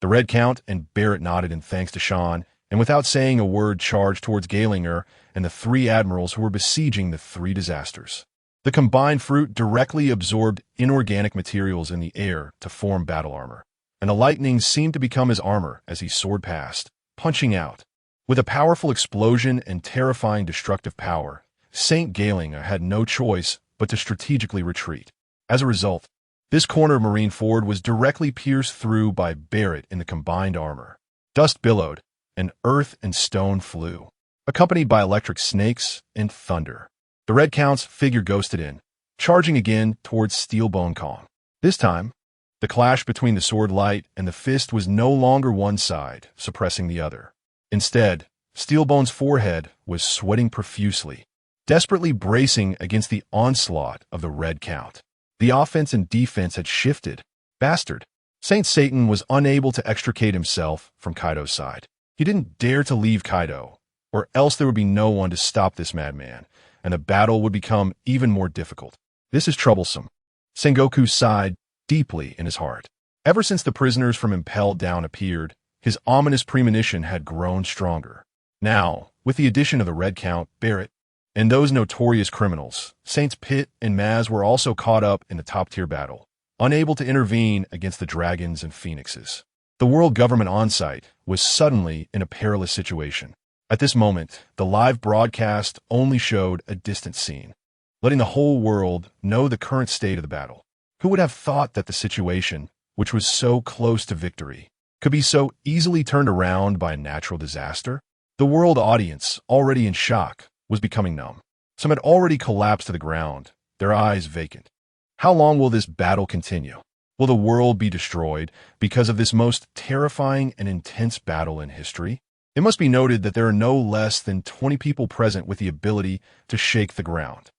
the Red Count and Barrett nodded in thanks to Sharn, and without saying a word charged towards Geelinger and the 3 admirals who were besieging the 3 disasters. The combined fruit directly absorbed inorganic materials in the air to form battle armor, and the lightning seemed to become his armor as he soared past, punching out. With a powerful explosion and terrifying destructive power, Saint Geelinger had no choice but to strategically retreat. As a result, this corner of Marineford was directly pierced through by Barrett in the combined armor. Dust billowed, and earth and stone flew, accompanied by electric snakes and thunder. The Red Count's figure ghosted in, charging again towards Steelbone Kong. This time, the clash between the sword light and the fist was no longer one side, suppressing the other. Instead, Steelbone's forehead was sweating profusely, desperately bracing against the onslaught of the Red Count. The offense and defense had shifted. Bastard. Saint Satan was unable to extricate himself from Kaido's side. He didn't dare to leave Kaido, or else there would be no one to stop this madman, and the battle would become even more difficult. This is troublesome. Sengoku sighed deeply in his heart. Ever since the prisoners from Impel Down appeared, his ominous premonition had grown stronger. Now, with the addition of the Red Count, Barrett, and those notorious criminals, Saints Pit and Maz were also caught up in the top-tier battle. unable to intervene against the dragons and phoenixes. The world government on-site was suddenly in a perilous situation. At this moment, the live broadcast only showed a distant scene, letting the whole world know the current state of the battle. Who would have thought that the situation, which was so close to victory, could be so easily turned around by a natural disaster? The world audience, already in shock, was becoming numb. Some had already collapsed to the ground, their eyes vacant. How long will this battle continue? Will the world be destroyed because of this most terrifying and intense battle in history? It must be noted that there are no less than 20 people present with the ability to shake the ground.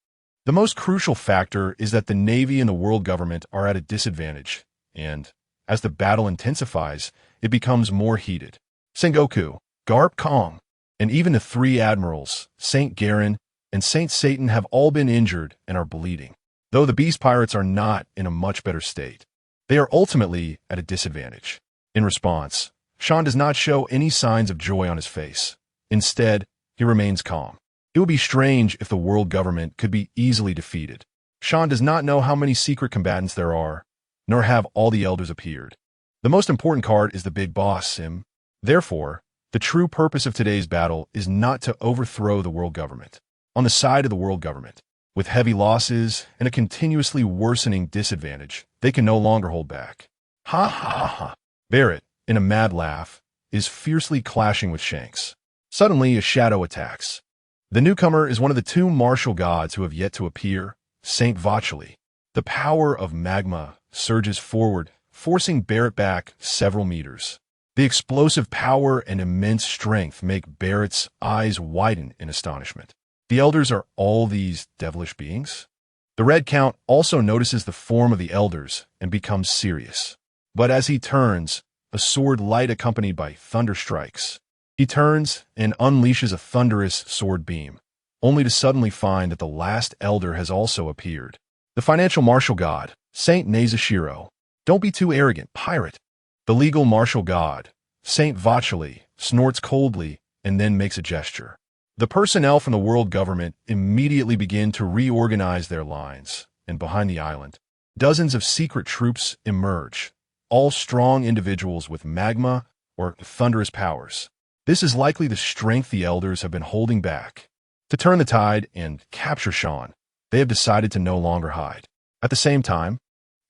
The most crucial factor is that the Navy and the world government are at a disadvantage, and, as the battle intensifies, it becomes more heated. Sengoku, Garp Kong, and even the three admirals, Saint Garen and Saint Satan, have all been injured and are bleeding. Though the beast pirates are not in a much better state, they are ultimately at a disadvantage. In response, Sharn does not show any signs of joy on his face. Instead, he remains calm. It would be strange if the world government could be easily defeated. Sharn does not know how many secret combatants there are, nor have all the elders appeared. The most important card is the big boss, Sim. Therefore, the true purpose of today's battle is not to overthrow the world government. On the side of the world government, with heavy losses and a continuously worsening disadvantage, they can no longer hold back. Ha ha ha. Barrett, in a mad laugh, is fiercely clashing with Shanks. Suddenly, a shadow attacks. The newcomer is one of the two martial gods who have yet to appear, Saint Vacheli. The power of magma surges forward, forcing Barrett back several meters. The explosive power and immense strength make Barrett's eyes widen in astonishment. The elders are all these devilish beings? The Red Count also notices the form of the elders and becomes serious. But as he turns, a sword light accompanied by thunder strikes. He turns and unleashes a thunderous sword beam, only to suddenly find that the last elder has also appeared. The financial martial god, Saint Nazashiro. Don't be too arrogant, pirate. The legal martial god, Saint Vacheli, snorts coldly and then makes a gesture. The personnel from the world government immediately begin to reorganize their lines, and behind the island, dozens of secret troops emerge, all strong individuals with magma or thunderous powers. This is likely the strength the elders have been holding back. To turn the tide and capture Sharn, they have decided to no longer hide. At the same time,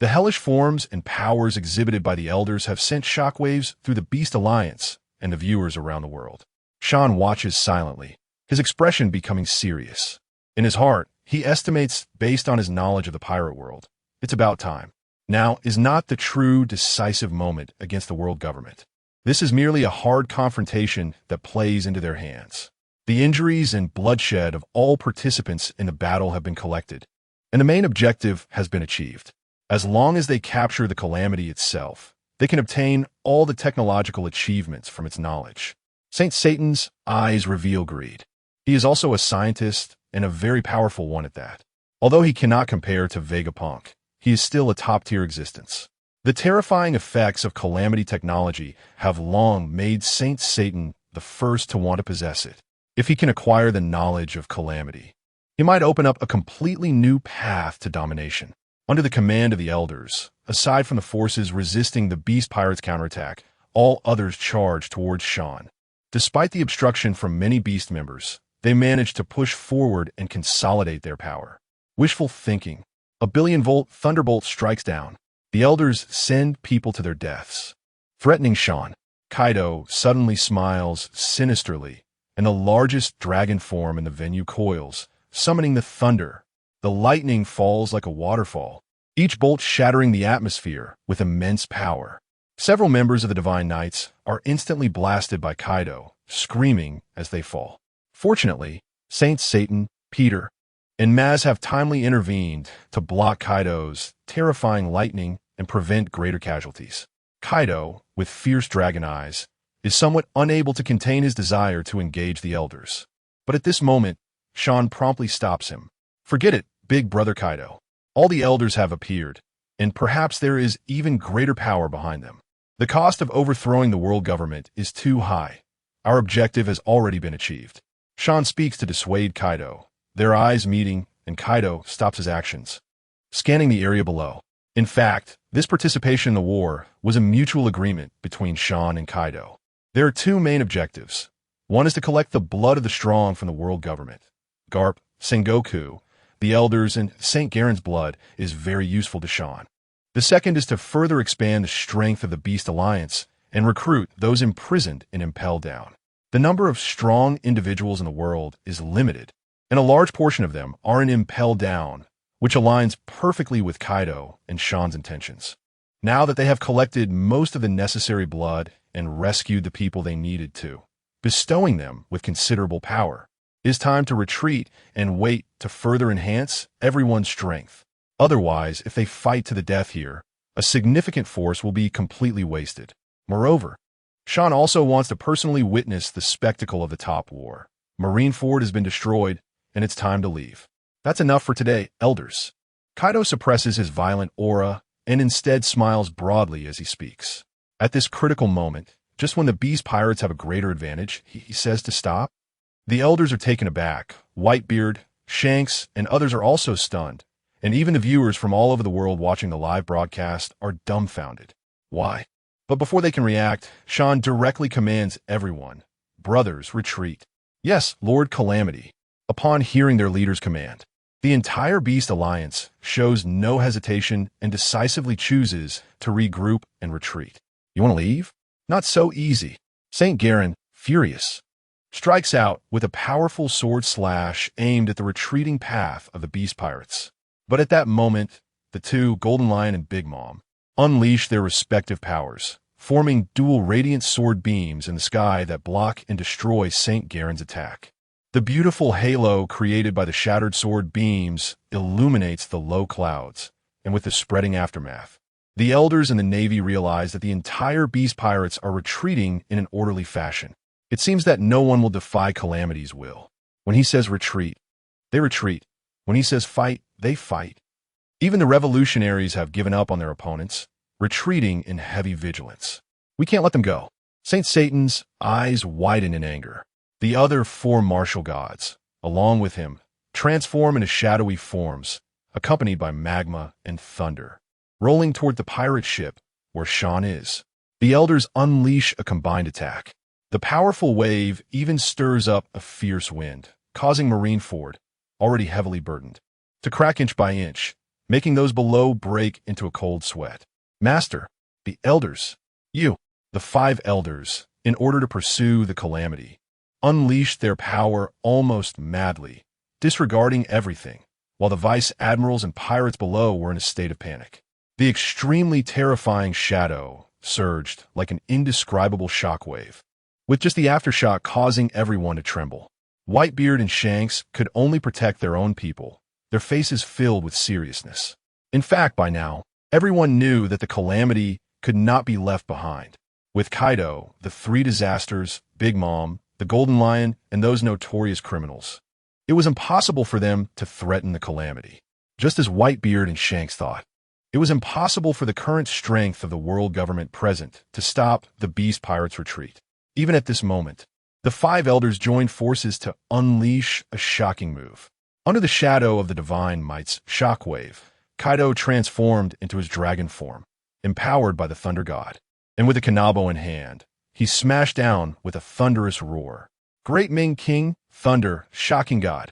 the hellish forms and powers exhibited by the elders have sent shockwaves through the Beast Alliance and the viewers around the world. Sharn watches silently, his expression becoming serious. In his heart, he estimates, based on his knowledge of the pirate world, it's about time. Now is not the true decisive moment against the world government. This is merely a hard confrontation that plays into their hands. The injuries and bloodshed of all participants in the battle have been collected, and the main objective has been achieved. As long as they capture the Calamity itself, they can obtain all the technological achievements from its knowledge. Saint Satan's eyes reveal greed. He is also a scientist, and a very powerful one at that. Although he cannot compare to Vegapunk, he is still a top-tier existence. The terrifying effects of Calamity technology have long made Saint Satan the first to want to possess it. If he can acquire the knowledge of Calamity, he might open up a completely new path to domination. Under the command of the elders, aside from the forces resisting the Beast Pirates' counterattack, all others charge towards Sharn. Despite the obstruction from many Beast members, they manage to push forward and consolidate their power. Wishful thinking. A billion-volt thunderbolt strikes down. The elders send people to their deaths. Threatening Sharn, Kaido suddenly smiles sinisterly, and the largest dragon form in the venue coils, summoning the thunder. The lightning falls like a waterfall, each bolt shattering the atmosphere with immense power. Several members of the Divine Knights are instantly blasted by Kaido, screaming as they fall. Fortunately, Saint Satan, Peter, and Maz have timely intervened to block Kaido's terrifying lightning and prevent greater casualties. Kaido, with fierce dragon eyes, is somewhat unable to contain his desire to engage the elders. But at this moment, Sharn promptly stops him. Forget it, big brother Kaido. All the elders have appeared, and perhaps there is even greater power behind them. The cost of overthrowing the world government is too high. Our objective has already been achieved. Sharn speaks to dissuade Kaido, their eyes meeting, and Kaido stops his actions. Scanning the area below, In fact, this participation in the war was a mutual agreement between Sharn and Kaido. There are two main objectives. One is to collect the blood of the strong from the world government. Garp, Sengoku, the elders, and St. Garen's blood is very useful to Sharn. The second is to further expand the strength of the Beast Alliance and recruit those imprisoned in Impel Down. The number of strong individuals in the world is limited, and a large portion of them are in Impel Down, which aligns perfectly with Kaido and Sharn's intentions. Now that they have collected most of the necessary blood and rescued the people they needed to, bestowing them with considerable power, it is time to retreat and wait to further enhance everyone's strength. Otherwise, if they fight to the death here, a significant force will be completely wasted. Moreover, Sharn also wants to personally witness the spectacle of the top war. Marineford has been destroyed, and it's time to leave. That's enough for today, elders. Kaido suppresses his violent aura and instead smiles broadly as he speaks. At this critical moment, just when the Beast Pirates have a greater advantage, he says to stop. The elders are taken aback. Whitebeard, Shanks, and others are also stunned, and even the viewers from all over the world watching the live broadcast are dumbfounded. Why? But before they can react, Sharn directly commands everyone, "Brothers, retreat." Yes, Lord Calamity. Upon hearing their leader's command, the entire Beast Alliance shows no hesitation and decisively chooses to regroup and retreat. You want to leave? Not so easy. St. Garen, furious, strikes out with a powerful sword slash aimed at the retreating path of the Beast Pirates. But at that moment, the two, Golden Lion and Big Mom, unleash their respective powers, forming dual radiant sword beams in the sky that block and destroy St. Garen's attack. The beautiful halo created by the shattered sword beams illuminates the low clouds, and with the spreading aftermath, the elders in the Navy realize that the entire Beast Pirates are retreating in an orderly fashion. It seems that no one will defy Calamity's will. When he says retreat, they retreat. When he says fight, they fight. Even the revolutionaries have given up on their opponents, retreating in heavy vigilance. We can't let them go. Saint Satan's eyes widen in anger. The other four martial gods, along with him, transform into shadowy forms, accompanied by magma and thunder, rolling toward the pirate ship where Sharn is. The elders unleash a combined attack. The powerful wave even stirs up a fierce wind, causing Marineford, already heavily burdened, to crack inch by inch, making those below break into a cold sweat. Master, the elders, you, the five elders, in order to pursue the Calamity, unleashed their power almost madly, disregarding everything, while the vice admirals and pirates below were in a state of panic. The extremely terrifying shadow surged like an indescribable shockwave, with just the aftershock causing everyone to tremble. Whitebeard and Shanks could only protect their own people, their faces filled with seriousness. In fact, by now, everyone knew that the Calamity could not be left behind. With Kaido, the three disasters, Big Mom, the Golden Lion, and those notorious criminals, it was impossible for them to threaten the Calamity. Just as Whitebeard and Shanks thought, it was impossible for the current strength of the world government present to stop the Beast Pirates' retreat. Even at this moment, the five elders joined forces to unleash a shocking move. Under the shadow of the Divine Might's shockwave, Kaido transformed into his dragon form, empowered by the Thunder God, and with a kanabo in hand, he smashed down with a thunderous roar. Great Ming King, Thunder, Shocking God.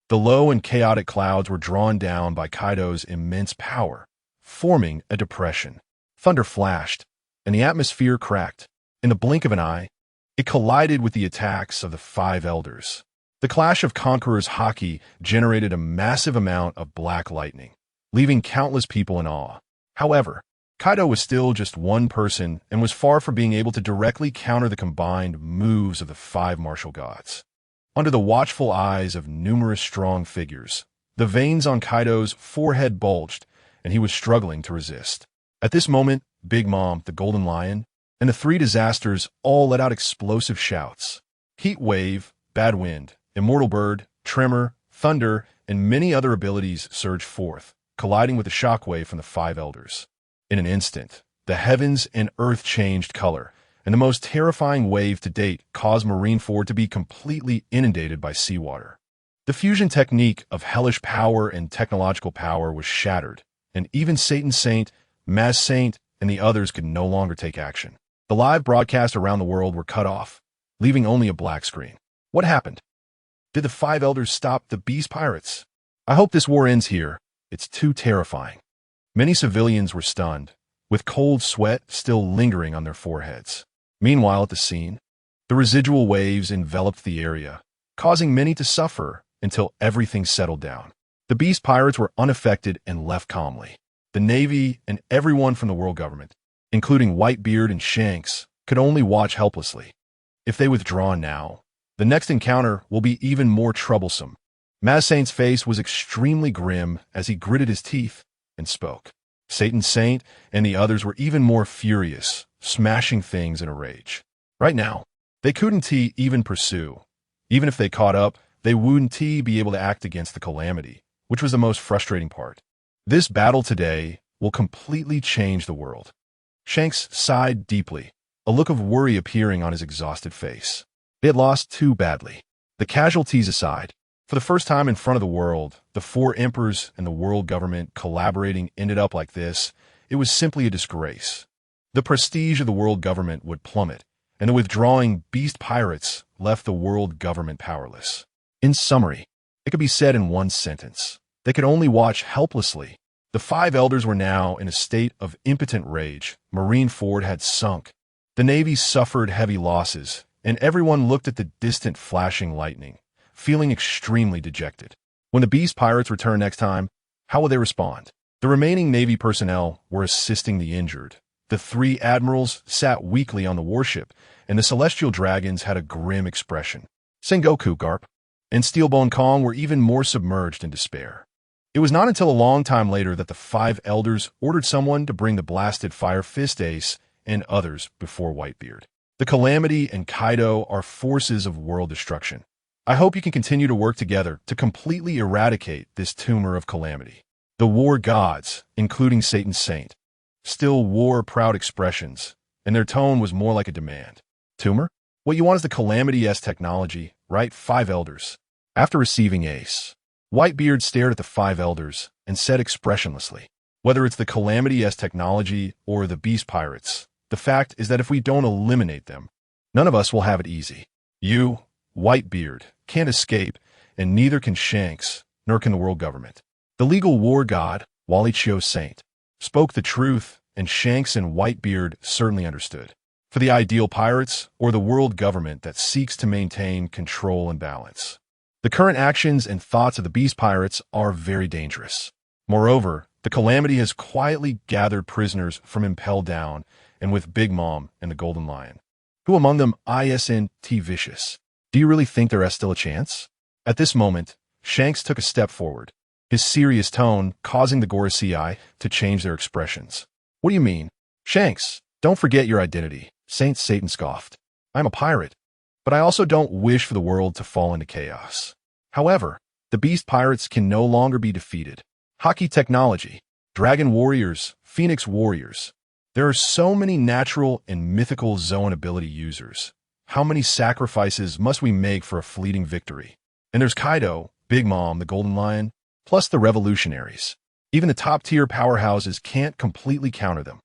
The low and chaotic clouds were drawn down by Kaido's immense power, forming a depression. Thunder flashed, and the atmosphere cracked. In the blink of an eye, it collided with the attacks of the five elders. The clash of conquerors' Haki generated a massive amount of black lightning, leaving countless people in awe. However, Kaido was still just one person and was far from being able to directly counter the combined moves of the five martial gods. Under the watchful eyes of numerous strong figures, the veins on Kaido's forehead bulged, and he was struggling to resist. At this moment, Big Mom, the Golden Lion, and the three disasters all let out explosive shouts. Heat Wave, Bad Wind, Immortal Bird, Tremor, Thunder, and many other abilities surged forth, colliding with the shockwave from the five elders. In an instant, the heavens and earth changed color, and the most terrifying wave to date caused Marineford to be completely inundated by seawater. The fusion technique of hellish power and technological power was shattered, and even Satan Saint, Maz Saint, and the others could no longer take action. The live broadcasts around the world were cut off, leaving only a black screen. What happened? Did the five elders stop the beast pirates? I hope this war ends here. It's too terrifying. Many civilians were stunned, with cold sweat still lingering on their foreheads. Meanwhile, at the scene, the residual waves enveloped the area, causing many to suffer until everything settled down. The beast pirates were unaffected and left calmly. The Navy and everyone from the world government, including Whitebeard and Shanks, could only watch helplessly. If they withdraw now, the next encounter will be even more troublesome. Maz Saint's face was extremely grim as he gritted his teeth and spoke. Satan Saint and the others were even more furious, smashing things in a rage. Right now, they couldn't even pursue. Even if they caught up, they wouldn't be able to act against the Calamity, which was the most frustrating part. This battle today will completely change the world. Shanks sighed deeply, a look of worry appearing on his exhausted face. They had lost too badly. The casualties aside, for the first time in front of the world, the four emperors and the world government collaborating ended up like this. It was simply a disgrace. The prestige of the world government would plummet, and the withdrawing beast pirates left the world government powerless. In summary, it could be said in one sentence. They could only watch helplessly. The five elders were now in a state of impotent rage. Marineford had sunk. The Navy suffered heavy losses, and everyone looked at the distant flashing lightning, feeling extremely dejected. When the beast pirates return next time, how will they respond? The remaining Navy personnel were assisting the injured. The three admirals sat weakly on the warship, and the celestial dragons had a grim expression. Sengoku Garp and Steelbone Kong were even more submerged in despair. It was not until a long time later that the five elders ordered someone to bring the blasted Fire Fist Ace and others before Whitebeard. The Calamity and Kaido are forces of world destruction. I hope you can continue to work together to completely eradicate this tumor of calamity. The war gods, including Satan Saint, still wore proud expressions, and their tone was more like a demand. Tumor? What you want is the Calamity-S technology, right? Five elders. After receiving Ace, Whitebeard stared at the five elders and said expressionlessly, whether it's the Calamity-S technology or the beast pirates, the fact is that if we don't eliminate them, none of us will have it easy. You, Whitebeard, can't escape, and neither can Shanks, nor can the world government. The legal war god, Walichio Saint, spoke the truth, and Shanks and Whitebeard certainly understood. For the ideal pirates, or the world government that seeks to maintain control and balance, the current actions and thoughts of the beast pirates are very dangerous. Moreover, the Calamity has quietly gathered prisoners from Impel Down and with Big Mom and the Golden Lion. Who among them isn't vicious? Do you really think there is still a chance? At this moment, Shanks took a step forward, his serious tone causing the Gorosei to change their expressions. What do you mean? Shanks, don't forget your identity, Saint Satan scoffed. I'm a pirate, but I also don't wish for the world to fall into chaos. However, the beast pirates can no longer be defeated. Haki technology, dragon warriors, phoenix warriors. There are so many natural and mythical zone ability users. How many sacrifices must we make for a fleeting victory? And there's Kaido, Big Mom, the Golden Lion, plus the revolutionaries. Even the top-tier powerhouses can't completely counter them.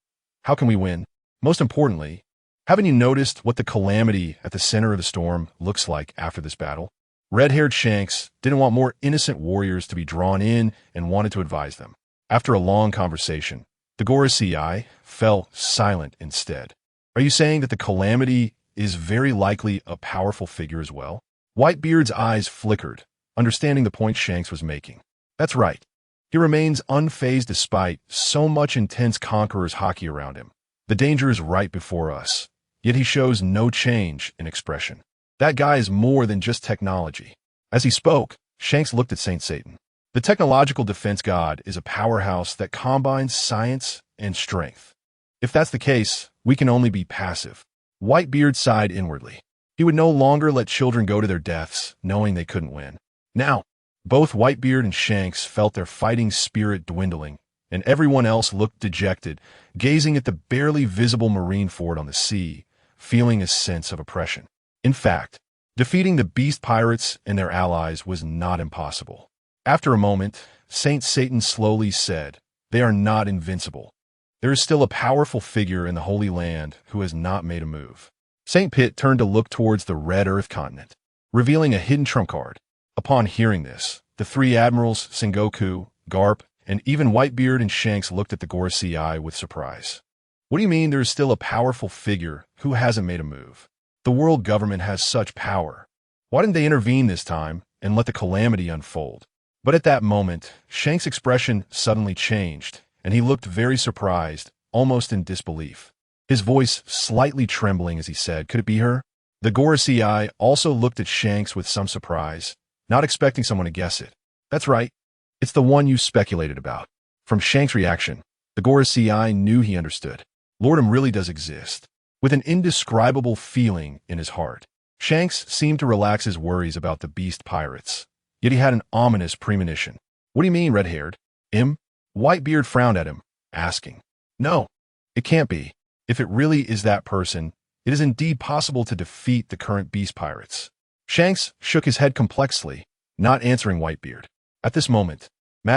How can we win? Most importantly, haven't you noticed what the Calamity at the center of the storm looks like after this battle? Red-haired Shanks didn't want more innocent warriors to be drawn in and wanted to advise them. After a long conversation, the Gorosei fell silent instead. Are you saying that the Calamity is very likely a powerful figure as well? Whitebeard's eyes flickered, understanding the point Shanks was making. That's right. He remains unfazed despite so much intense conqueror's Haki around him. The danger is right before us, yet he shows no change in expression. That guy is more than just technology. As he spoke, Shanks looked at Saint Satan. The technological defense god is a powerhouse that combines science and strength. If that's the case, we can only be passive. Whitebeard sighed inwardly. He would no longer let children go to their deaths, knowing they couldn't win. Now, both Whitebeard and Shanks felt their fighting spirit dwindling, and everyone else looked dejected, gazing at the barely visible Marineford on the sea, feeling a sense of oppression. In fact, defeating the beast pirates and their allies was not impossible. After a moment, Saint Satan slowly said, they are not invincible. There is still a powerful figure in the Holy Land who has not made a move. St. Pitt turned to look towards the Red Earth continent, revealing a hidden trump card. Upon hearing this, the three admirals, Sengoku, Garp, and even Whitebeard and Shanks looked at the Gorosei with surprise. What do you mean there is still a powerful figure who hasn't made a move? The world government has such power. Why didn't they intervene this time and let the calamity unfold? But at that moment, Shanks' expression suddenly changed, and he looked very surprised, almost in disbelief. His voice slightly trembling as he said, "Could it be her?" The Gorosei also looked at Shanks with some surprise, not expecting someone to guess it. "That's right. It's the one you speculated about." From Shanks' reaction, the Gorosei knew he understood. Lordum really does exist. With an indescribable feeling in his heart, Shanks seemed to relax his worries about the beast pirates. Yet he had an ominous premonition. "What do you mean, red-haired?" Whitebeard frowned at him, asking. "No, it can't be. If it really is that person, it is indeed possible to defeat the current beast pirates." Shanks shook his head complexly, not answering Whitebeard. At this moment,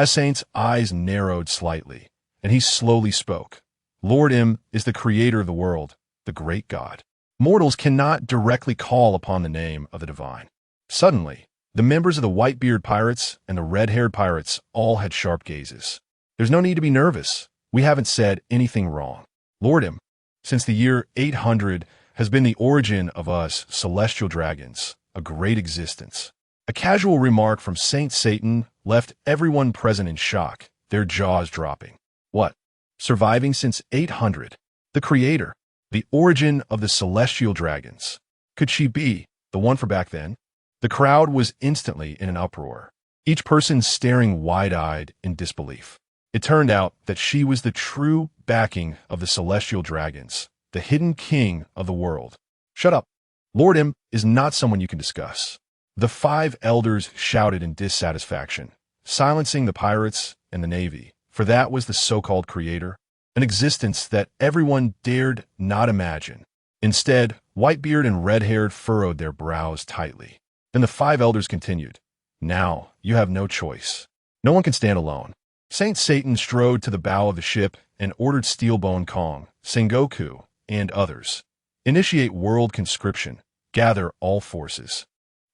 Saint's eyes narrowed slightly, and he slowly spoke. "Lord M is the creator of the world, the great God. Mortals cannot directly call upon the name of the divine." Suddenly, the members of the Whitebeard pirates and the red-haired pirates all had sharp gazes. "There's no need to be nervous. We haven't said anything wrong. Lord M, since the year 800, has been the origin of us celestial dragons, a great existence." A casual remark from Saint Satan left everyone present in shock, their jaws dropping. What? Surviving since 800? The creator? The origin of the celestial dragons? Could she be the one for back then? The crowd was instantly in an uproar, each person staring wide-eyed in disbelief. It turned out that she was the true backing of the celestial dragons, the hidden king of the world. "Shut up. Lord M is not someone you can discuss." The five elders shouted in dissatisfaction, silencing the pirates and the navy, for that was the so-called creator, an existence that everyone dared not imagine. Instead, Whitebeard and Red-haired furrowed their brows tightly. Then the five elders continued. "Now, you have no choice. No one can stand alone." Saint Satan strode to the bow of the ship and ordered Steelbone Kong, Sengoku, and others. "Initiate world conscription. Gather all forces.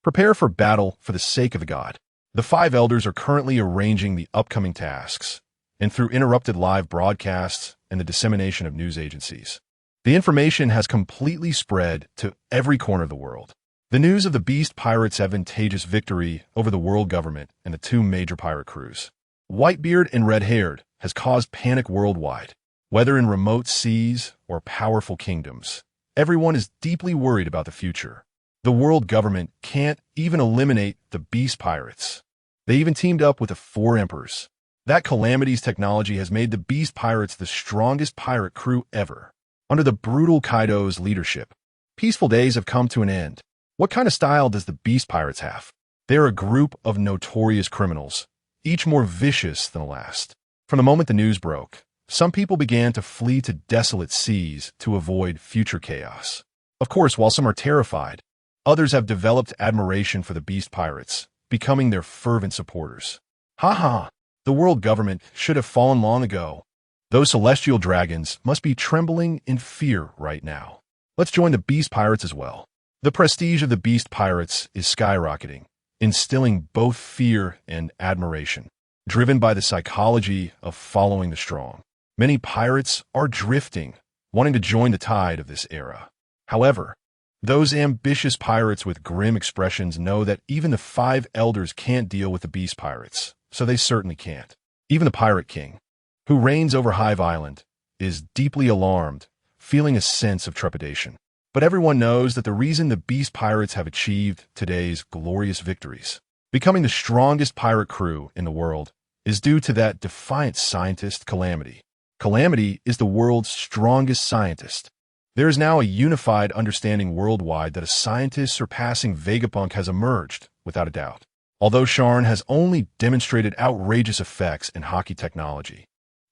Prepare for battle for the sake of the god." The five elders are currently arranging the upcoming tasks, and through interrupted live broadcasts and the dissemination of news agencies, the information has completely spread to every corner of the world. The news of the beast pirates' advantageous victory over the world government and the two major pirate crews, Whitebeard and Red-haired, has caused panic worldwide. Whether in remote seas or powerful kingdoms, everyone is deeply worried about the future. The world government can't even eliminate the beast pirates. They even teamed up with the four emperors. That Calamity's technology has made the beast pirates the strongest pirate crew ever. Under the brutal Kaido's leadership, peaceful days have come to an end. What kind of style does the beast pirates have? They're a group of notorious criminals, each more vicious than the last. From the moment the news broke, some people began to flee to desolate seas to avoid future chaos. Of course, while some are terrified, others have developed admiration for the beast pirates, becoming their fervent supporters. Ha! The world government should have fallen long ago. Those celestial dragons must be trembling in fear right now. Let's join the beast pirates as well. The prestige of the beast pirates is skyrocketing, instilling both fear and admiration. Driven by the psychology of following the strong, many pirates are drifting, wanting to join the tide of this era. However, those ambitious pirates with grim expressions know that even the five elders can't deal with the beast pirates, so they certainly can't. Even the Pirate King, who reigns over Hive Island, is deeply alarmed, feeling a sense of trepidation. But everyone knows that the reason the beast pirates have achieved today's glorious victories, becoming the strongest pirate crew in the world, is due to that defiant scientist, Calamity. Calamity is the world's strongest scientist. There is now a unified understanding worldwide that a scientist surpassing Vegapunk has emerged, without a doubt. Although Sharn has only demonstrated outrageous effects in Haki technology,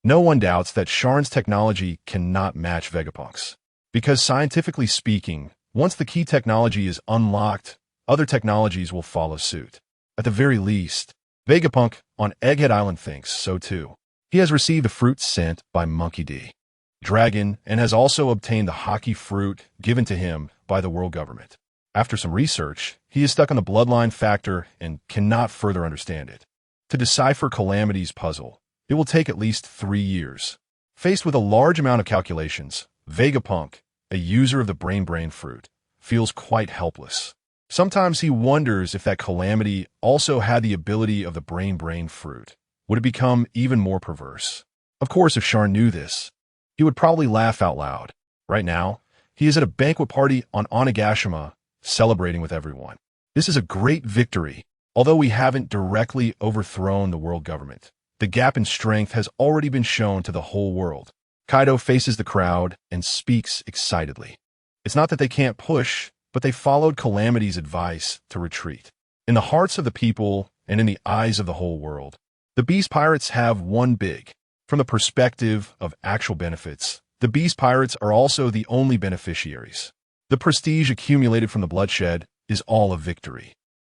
no one doubts that Sharn's technology cannot match Vegapunk's. Because scientifically speaking, once the key technology is unlocked, other technologies will follow suit. At the very least, Vegapunk on Egghead Island thinks so too. He has received a fruit sent by Monkey D. Dragon and has also obtained the Haki fruit given to him by the world government. After some research, he is stuck on the bloodline factor and cannot further understand it. To decipher Calamity's puzzle, it will take at least 3 years. Faced with a large amount of calculations, Vegapunk, a user of the brain fruit, feels quite helpless. Sometimes he wonders if that Calamity also had the ability of the brain fruit. Would it become even more perverse? Of course, if Sharn knew this, he would probably laugh out loud. Right now, he is at a banquet party on Onigashima, celebrating with everyone. This is a great victory. Although we haven't directly overthrown the world government, the gap in strength has already been shown to the whole world. Kaido faces the crowd and speaks excitedly. It's not that they can't push, but they followed Calamity's advice to retreat. In the hearts of the people and in the eyes of the whole world, the Beast Pirates have won big. From the perspective of actual benefits, the Beast Pirates are also the only beneficiaries. The prestige accumulated from the bloodshed is all a victory.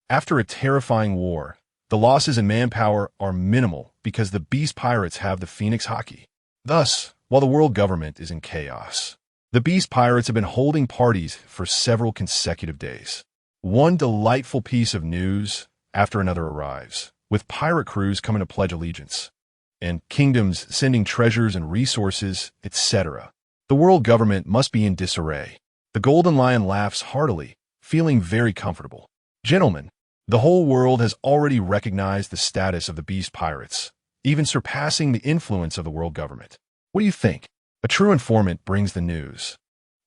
After a terrifying war, the losses in manpower are minimal because the Beast Pirates have the Phoenix Haki. Thus, while the world government is in chaos, the Beast Pirates have been holding parties for several consecutive days. One delightful piece of news after another arrives, with pirate crews coming to pledge allegiance, and kingdoms sending treasures and resources, etc. The world government must be in disarray. The Golden Lion laughs heartily, feeling very comfortable. Gentlemen, the whole world has already recognized the status of the Beast Pirates, even surpassing the influence of the world government. What do you think? A true informant brings the news,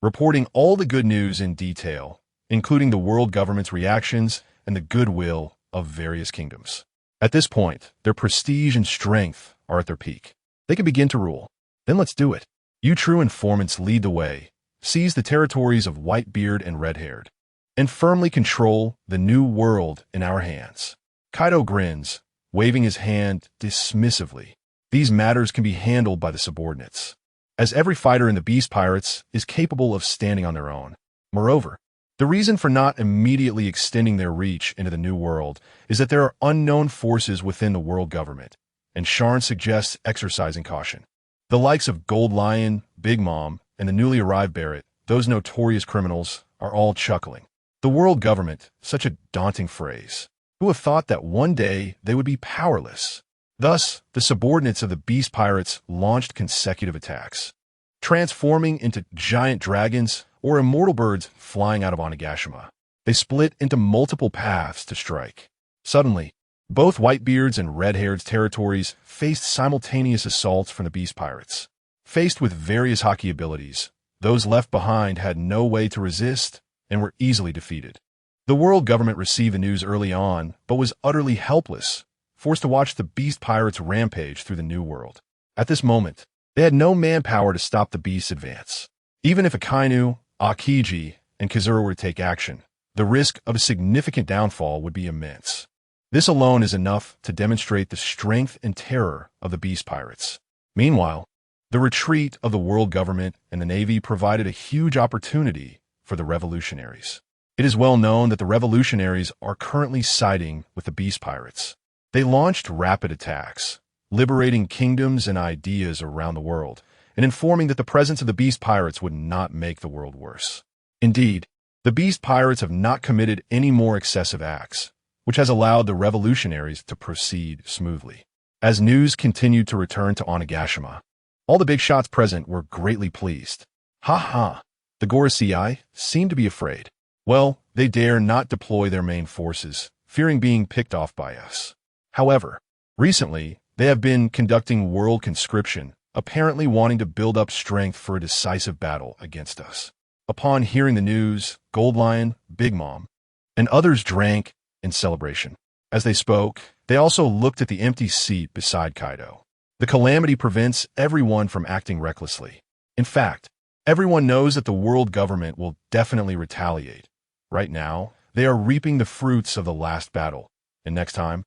reporting all the good news in detail, including the world government's reactions and the goodwill of various kingdoms. At this point, their prestige and strength are at their peak. They can begin to rule. Then let's do it. You true informants lead the way, seize the territories of Whitebeard and Redhaired, and firmly control the new world in our hands. Kaido grins, waving his hand dismissively. These matters can be handled by the subordinates, as every fighter in the Beast Pirates is capable of standing on their own. Moreover, the reason for not immediately extending their reach into the new world is that there are unknown forces within the world government, and Sharn suggests exercising caution. The likes of Gold Lion, Big Mom, and the newly arrived Barrett, those notorious criminals, are all chuckling. The world government, such a daunting phrase. Who would have thought that one day they would be powerless? Thus, the subordinates of the Beast Pirates launched consecutive attacks, transforming into giant dragons or immortal birds flying out of Onigashima. They split into multiple paths to strike. Suddenly, both Whitebeard's and Redhaired's territories faced simultaneous assaults from the Beast Pirates. Faced with various Haki abilities, those left behind had no way to resist and were easily defeated. The world government received the news early on, but was utterly helpless, forced to watch the Beast Pirates rampage through the new world. At this moment, they had no manpower to stop the Beast's advance. Even if Akainu, Aokiji, and Kazura were to take action, the risk of a significant downfall would be immense. This alone is enough to demonstrate the strength and terror of the Beast Pirates. Meanwhile, the retreat of the world government and the Navy provided a huge opportunity for the revolutionaries. It is well known that the revolutionaries are currently siding with the Beast Pirates. They launched rapid attacks, liberating kingdoms and ideas around the world, and informing that the presence of the Beast Pirates would not make the world worse. Indeed, the Beast Pirates have not committed any more excessive acts, which has allowed the revolutionaries to proceed smoothly. As news continued to return to Onigashima, all the big shots present were greatly pleased. Ha ha! The Gorosei seemed to be afraid. Well, they dare not deploy their main forces, fearing being picked off by us. However, recently, they have been conducting world conscription, apparently wanting to build up strength for a decisive battle against us. Upon hearing the news, Gold Lion, Big Mom, and others drank in celebration. As they spoke, they also looked at the empty seat beside Kaido. The Calamity prevents everyone from acting recklessly. In fact, everyone knows that the world government will definitely retaliate. Right now, they are reaping the fruits of the last battle, and next time,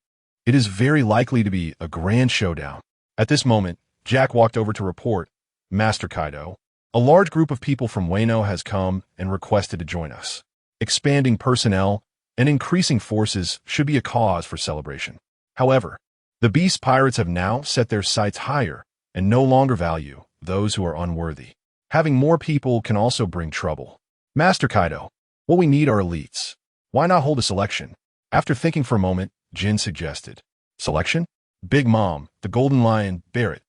it is very likely to be a grand showdown. At this moment, Jack walked over to report, Master Kaido, a large group of people from Wano has come and requested to join us. Expanding personnel and increasing forces should be a cause for celebration. However, The beast pirates have now set their sights higher and no longer value those who are unworthy. Having more people can also bring trouble. Master Kaido, what we need are elites. Why not hold a selection? After thinking for a moment, Jin suggested. Selection? Big Mom, the Golden Lion, Barrett,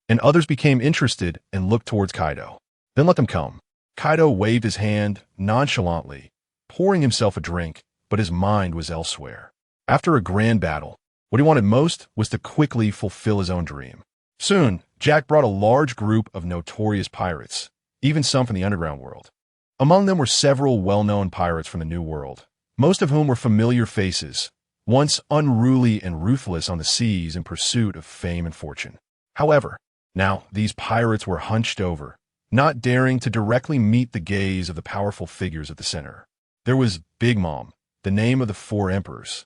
and others became interested and looked towards Kaido. Then let them come. Kaido waved his hand nonchalantly, pouring himself a drink, but his mind was elsewhere. After a grand battle, what he wanted most was to quickly fulfill his own dream. Soon, Jack brought a large group of notorious pirates, even some from the underground world. Among them were several well-known pirates from the New World, most of whom were familiar faces, once unruly and ruthless on the seas in pursuit of fame and fortune. However, now these pirates were hunched over, not daring to directly meet the gaze of the powerful figures at the center. There was Big Mom, the name of the four emperors,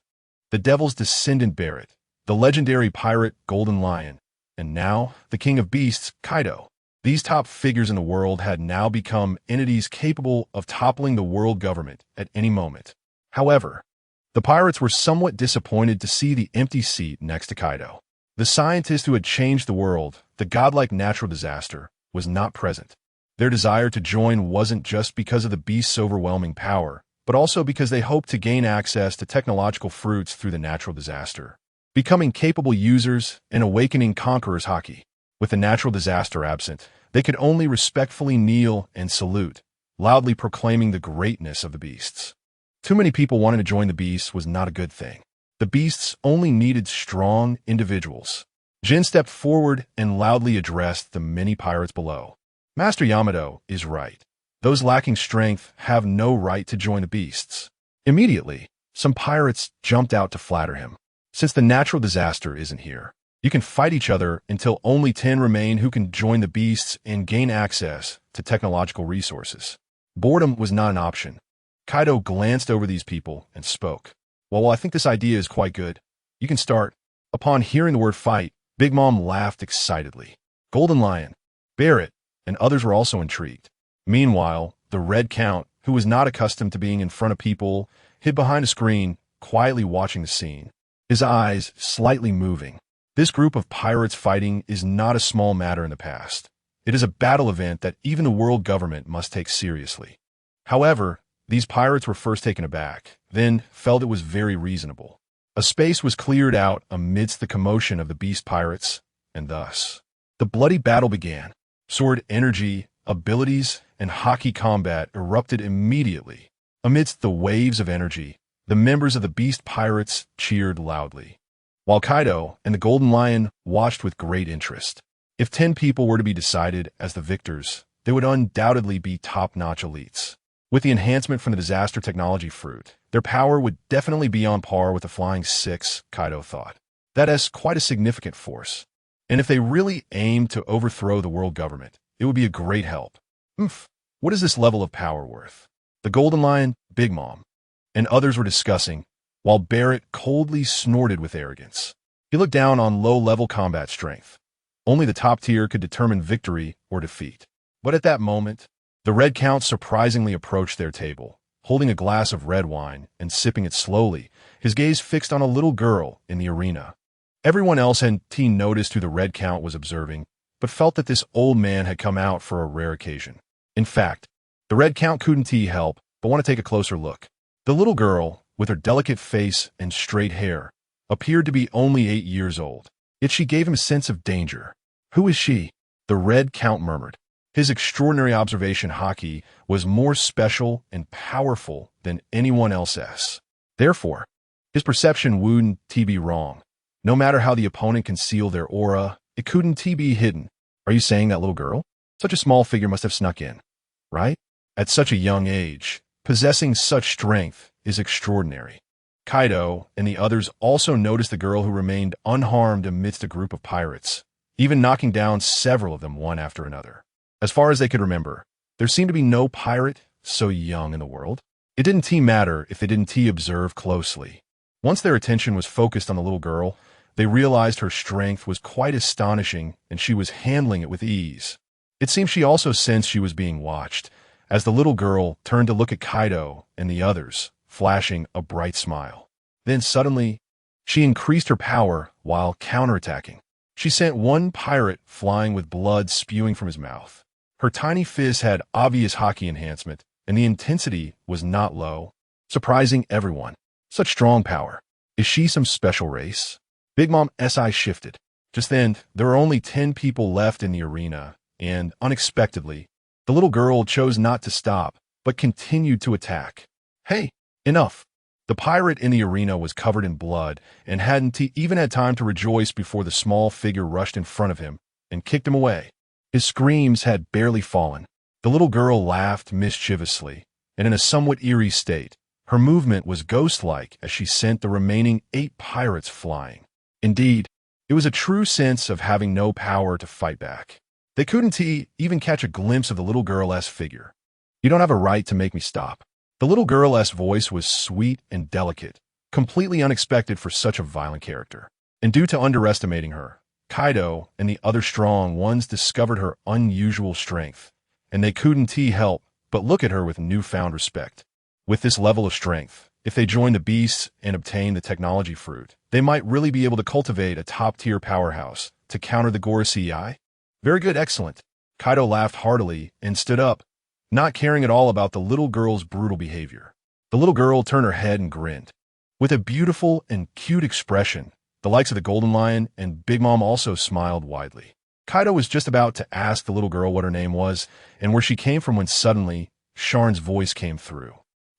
the devil's descendant Barrett, the legendary pirate Golden Lion, and now the king of beasts, Kaido. These top figures in the world had now become entities capable of toppling the world government at any moment. However, the pirates were somewhat disappointed to see the empty seat next to Kaido. The scientist who had changed the world, the godlike natural disaster, was not present. Their desire to join wasn't just because of the beast's overwhelming power, but also because they hoped to gain access to technological fruits through the natural disaster, becoming capable users and awakening conquerors Haki. With the natural disaster absent, they could only respectfully kneel and salute, loudly proclaiming the greatness of the beasts. Too many people wanting to join the beasts was not a good thing. The beasts only needed strong individuals. Jin stepped forward and loudly addressed the many pirates below. Master Yamato is right. Those lacking strength have no right to join the beasts. Immediately, some pirates jumped out to flatter him. Since the natural disaster isn't here, you can fight each other until only 10 remain who can join the beasts and gain access to technological resources. Boredom was not an option. Kaido glanced over these people and spoke. Well, I think this idea is quite good. You can start. Upon hearing the word fight, Big Mom laughed excitedly. Golden Lion, Barrett, and others were also intrigued. Meanwhile, the Red Count, who was not accustomed to being in front of people, hid behind a screen, quietly watching the scene, his eyes slightly moving. This group of pirates fighting is not a small matter in the past. It is a battle event that even the world government must take seriously. However, these pirates were first taken aback, then felt it was very reasonable. A space was cleared out amidst the commotion of the beast pirates, and thus, the bloody battle began. Sword energy, abilities, and Haki combat erupted immediately. Amidst the waves of energy, the members of the beast pirates cheered loudly, while Kaido and the Golden Lion watched with great interest. If 10 people were to be decided as the victors, they would undoubtedly be top-notch elites. With the enhancement from the disaster technology fruit, their power would definitely be on par with the Flying Six, Kaido thought. That is quite a significant force. And if they really aimed to overthrow the world government, it would be a great help. What is this level of power worth? The Golden Lion, Big Mom, and others were discussing, while Barrett coldly snorted with arrogance. He looked down on low-level combat strength. Only the top tier could determine victory or defeat. But at that moment, the Red Count surprisingly approached their table, holding a glass of red wine and sipping it slowly, his gaze fixed on a little girl in the arena. Everyone else had noticed who the Red Count was observing, but felt that this old man had come out for a rare occasion. In fact, the Red Count couldn't help but want to take a closer look. The little girl, with her delicate face and straight hair, appeared to be only 8 years old, yet she gave him a sense of danger. Who is she? The Red Count murmured. His extraordinary observation Haki was more special and powerful than anyone else's. Therefore, his perception wouldn't be wrong. No matter how the opponent concealed their aura, it couldn't be hidden. Are you saying that little girl? Such a small figure must have snuck in, right? At such a young age, possessing such strength is extraordinary. Kaido and the others also noticed the girl who remained unharmed amidst a group of pirates, even knocking down several of them one after another. As far as they could remember, there seemed to be no pirate so young in the world. It didn't matter if they didn't observe closely. Once their attention was focused on the little girl, they realized her strength was quite astonishing and she was handling it with ease. It seemed she also sensed she was being watched, as the little girl turned to look at Kaido and the others, flashing a bright smile. Then suddenly, she increased her power while counterattacking. She sent one pirate flying with blood spewing from his mouth. Her tiny fist had obvious Haki enhancement, and the intensity was not low, surprising everyone. Such strong power. Is she some special race? Big Mom's eye shifted. Just then, there were only 10 people left in the arena, and, unexpectedly, the little girl chose not to stop, but continued to attack. Hey, enough. The pirate in the arena was covered in blood and hadn't even had time to rejoice before the small figure rushed in front of him and kicked him away. His screams had barely fallen. The little girl laughed mischievously, and in a somewhat eerie state, her movement was ghost-like as she sent the remaining 8 pirates flying. Indeed, it was a true sense of having no power to fight back. They couldn't even catch a glimpse of the little girl's figure. You don't have a right to make me stop. The little girl's voice was sweet and delicate, completely unexpected for such a violent character. And due to underestimating her, Kaido and the other strong ones discovered her unusual strength, and they couldn't help but look at her with newfound respect. With this level of strength, if they join the beasts and obtain the technology fruit, they might really be able to cultivate a top-tier powerhouse to counter the Gorosei. Very good, excellent. Kaido laughed heartily and stood up, not caring at all about the little girl's brutal behavior. The little girl turned her head and grinned. With a beautiful and cute expression, the likes of the Golden Lion and Big Mom also smiled widely. Kaido was just about to ask the little girl what her name was and where she came from when suddenly, Sharn's voice came through.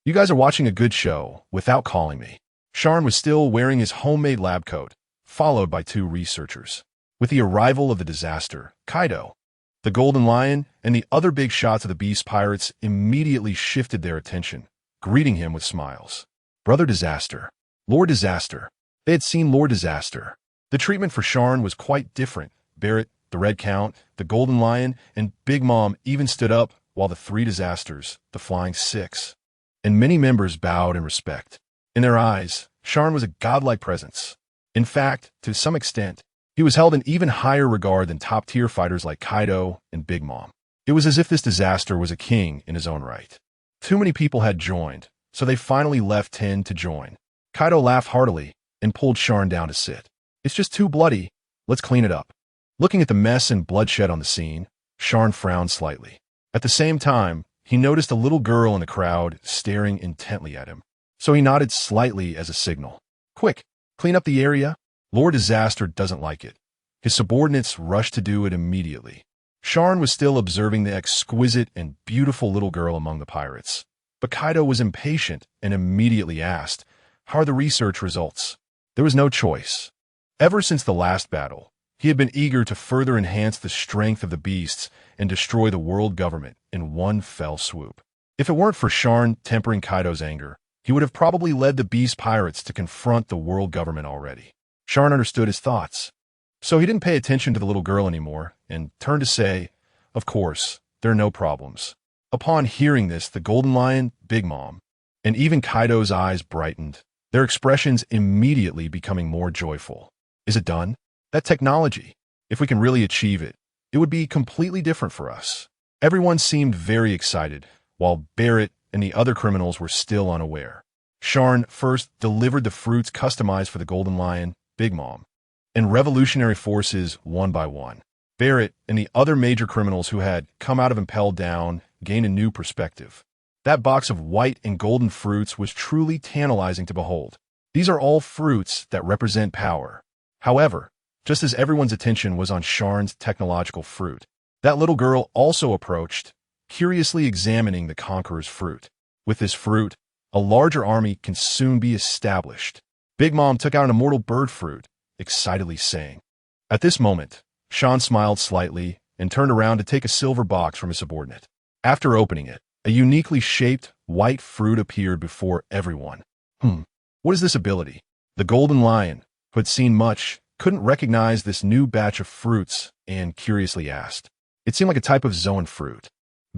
You guys are watching a good show without calling me. Sharn was still wearing his homemade lab coat, followed by 2 researchers. With the arrival of the disaster, Kaido, the Golden Lion, and the other big shots of the Beast Pirates immediately shifted their attention, greeting him with smiles. Brother Disaster. Lord Disaster. They had seen Lord Disaster. The treatment for Sharn was quite different. Barrett, the Red Count, the Golden Lion, and Big Mom even stood up while the 3 disasters, the Flying 6, and many members bowed in respect. In their eyes, Sharn was a godlike presence. In fact, to some extent, he was held in even higher regard than top-tier fighters like Kaido and Big Mom. It was as if this disaster was a king in his own right. Too many people had joined, so they finally left 10 to join. Kaido laughed heartily and pulled Sharn down to sit. It's just too bloody. Let's clean it up. Looking at the mess and bloodshed on the scene, Sharn frowned slightly. At the same time, he noticed a little girl in the crowd staring intently at him, so he nodded slightly as a signal. Quick, clean up the area. Lord Disaster doesn't like it. His subordinates rushed to do it immediately. Sharn was still observing the exquisite and beautiful little girl among the pirates, but Kaido was impatient and immediately asked, "How are the research results?" There was no choice. Ever since the last battle, he had been eager to further enhance the strength of the beasts and destroy the world government in one fell swoop. If it weren't for Sharn tempering Kaido's anger, he would have probably led the beast pirates to confront the world government already. Sharn understood his thoughts, so he didn't pay attention to the little girl anymore and turned to say, "Of course, there are no problems." Upon hearing this, the Golden Lion, Big Mom, and even Kaido's eyes brightened, their expressions immediately becoming more joyful. Is it done? That technology, if we can really achieve it, it would be completely different for us. Everyone seemed very excited, while Barrett and the other criminals were still unaware. Sharn first delivered the fruits customized for the Golden Lion, Big Mom, and revolutionary forces one by one. Barrett and the other major criminals who had come out of Impelled Down gained a new perspective. That box of white and golden fruits was truly tantalizing to behold. These are all fruits that represent power. However, just as everyone's attention was on Sharn's technological fruit, that little girl also approached, curiously examining the conqueror's fruit. With this fruit, a larger army can soon be established. Big Mom took out an immortal bird fruit, excitedly saying. At this moment, Sharn smiled slightly and turned around to take a silver box from his subordinate. After opening it, a uniquely shaped white fruit appeared before everyone. What is this ability? The Golden Lion, who had seen much, couldn't recognize this new batch of fruits and curiously asked. It seemed like a type of zoan fruit.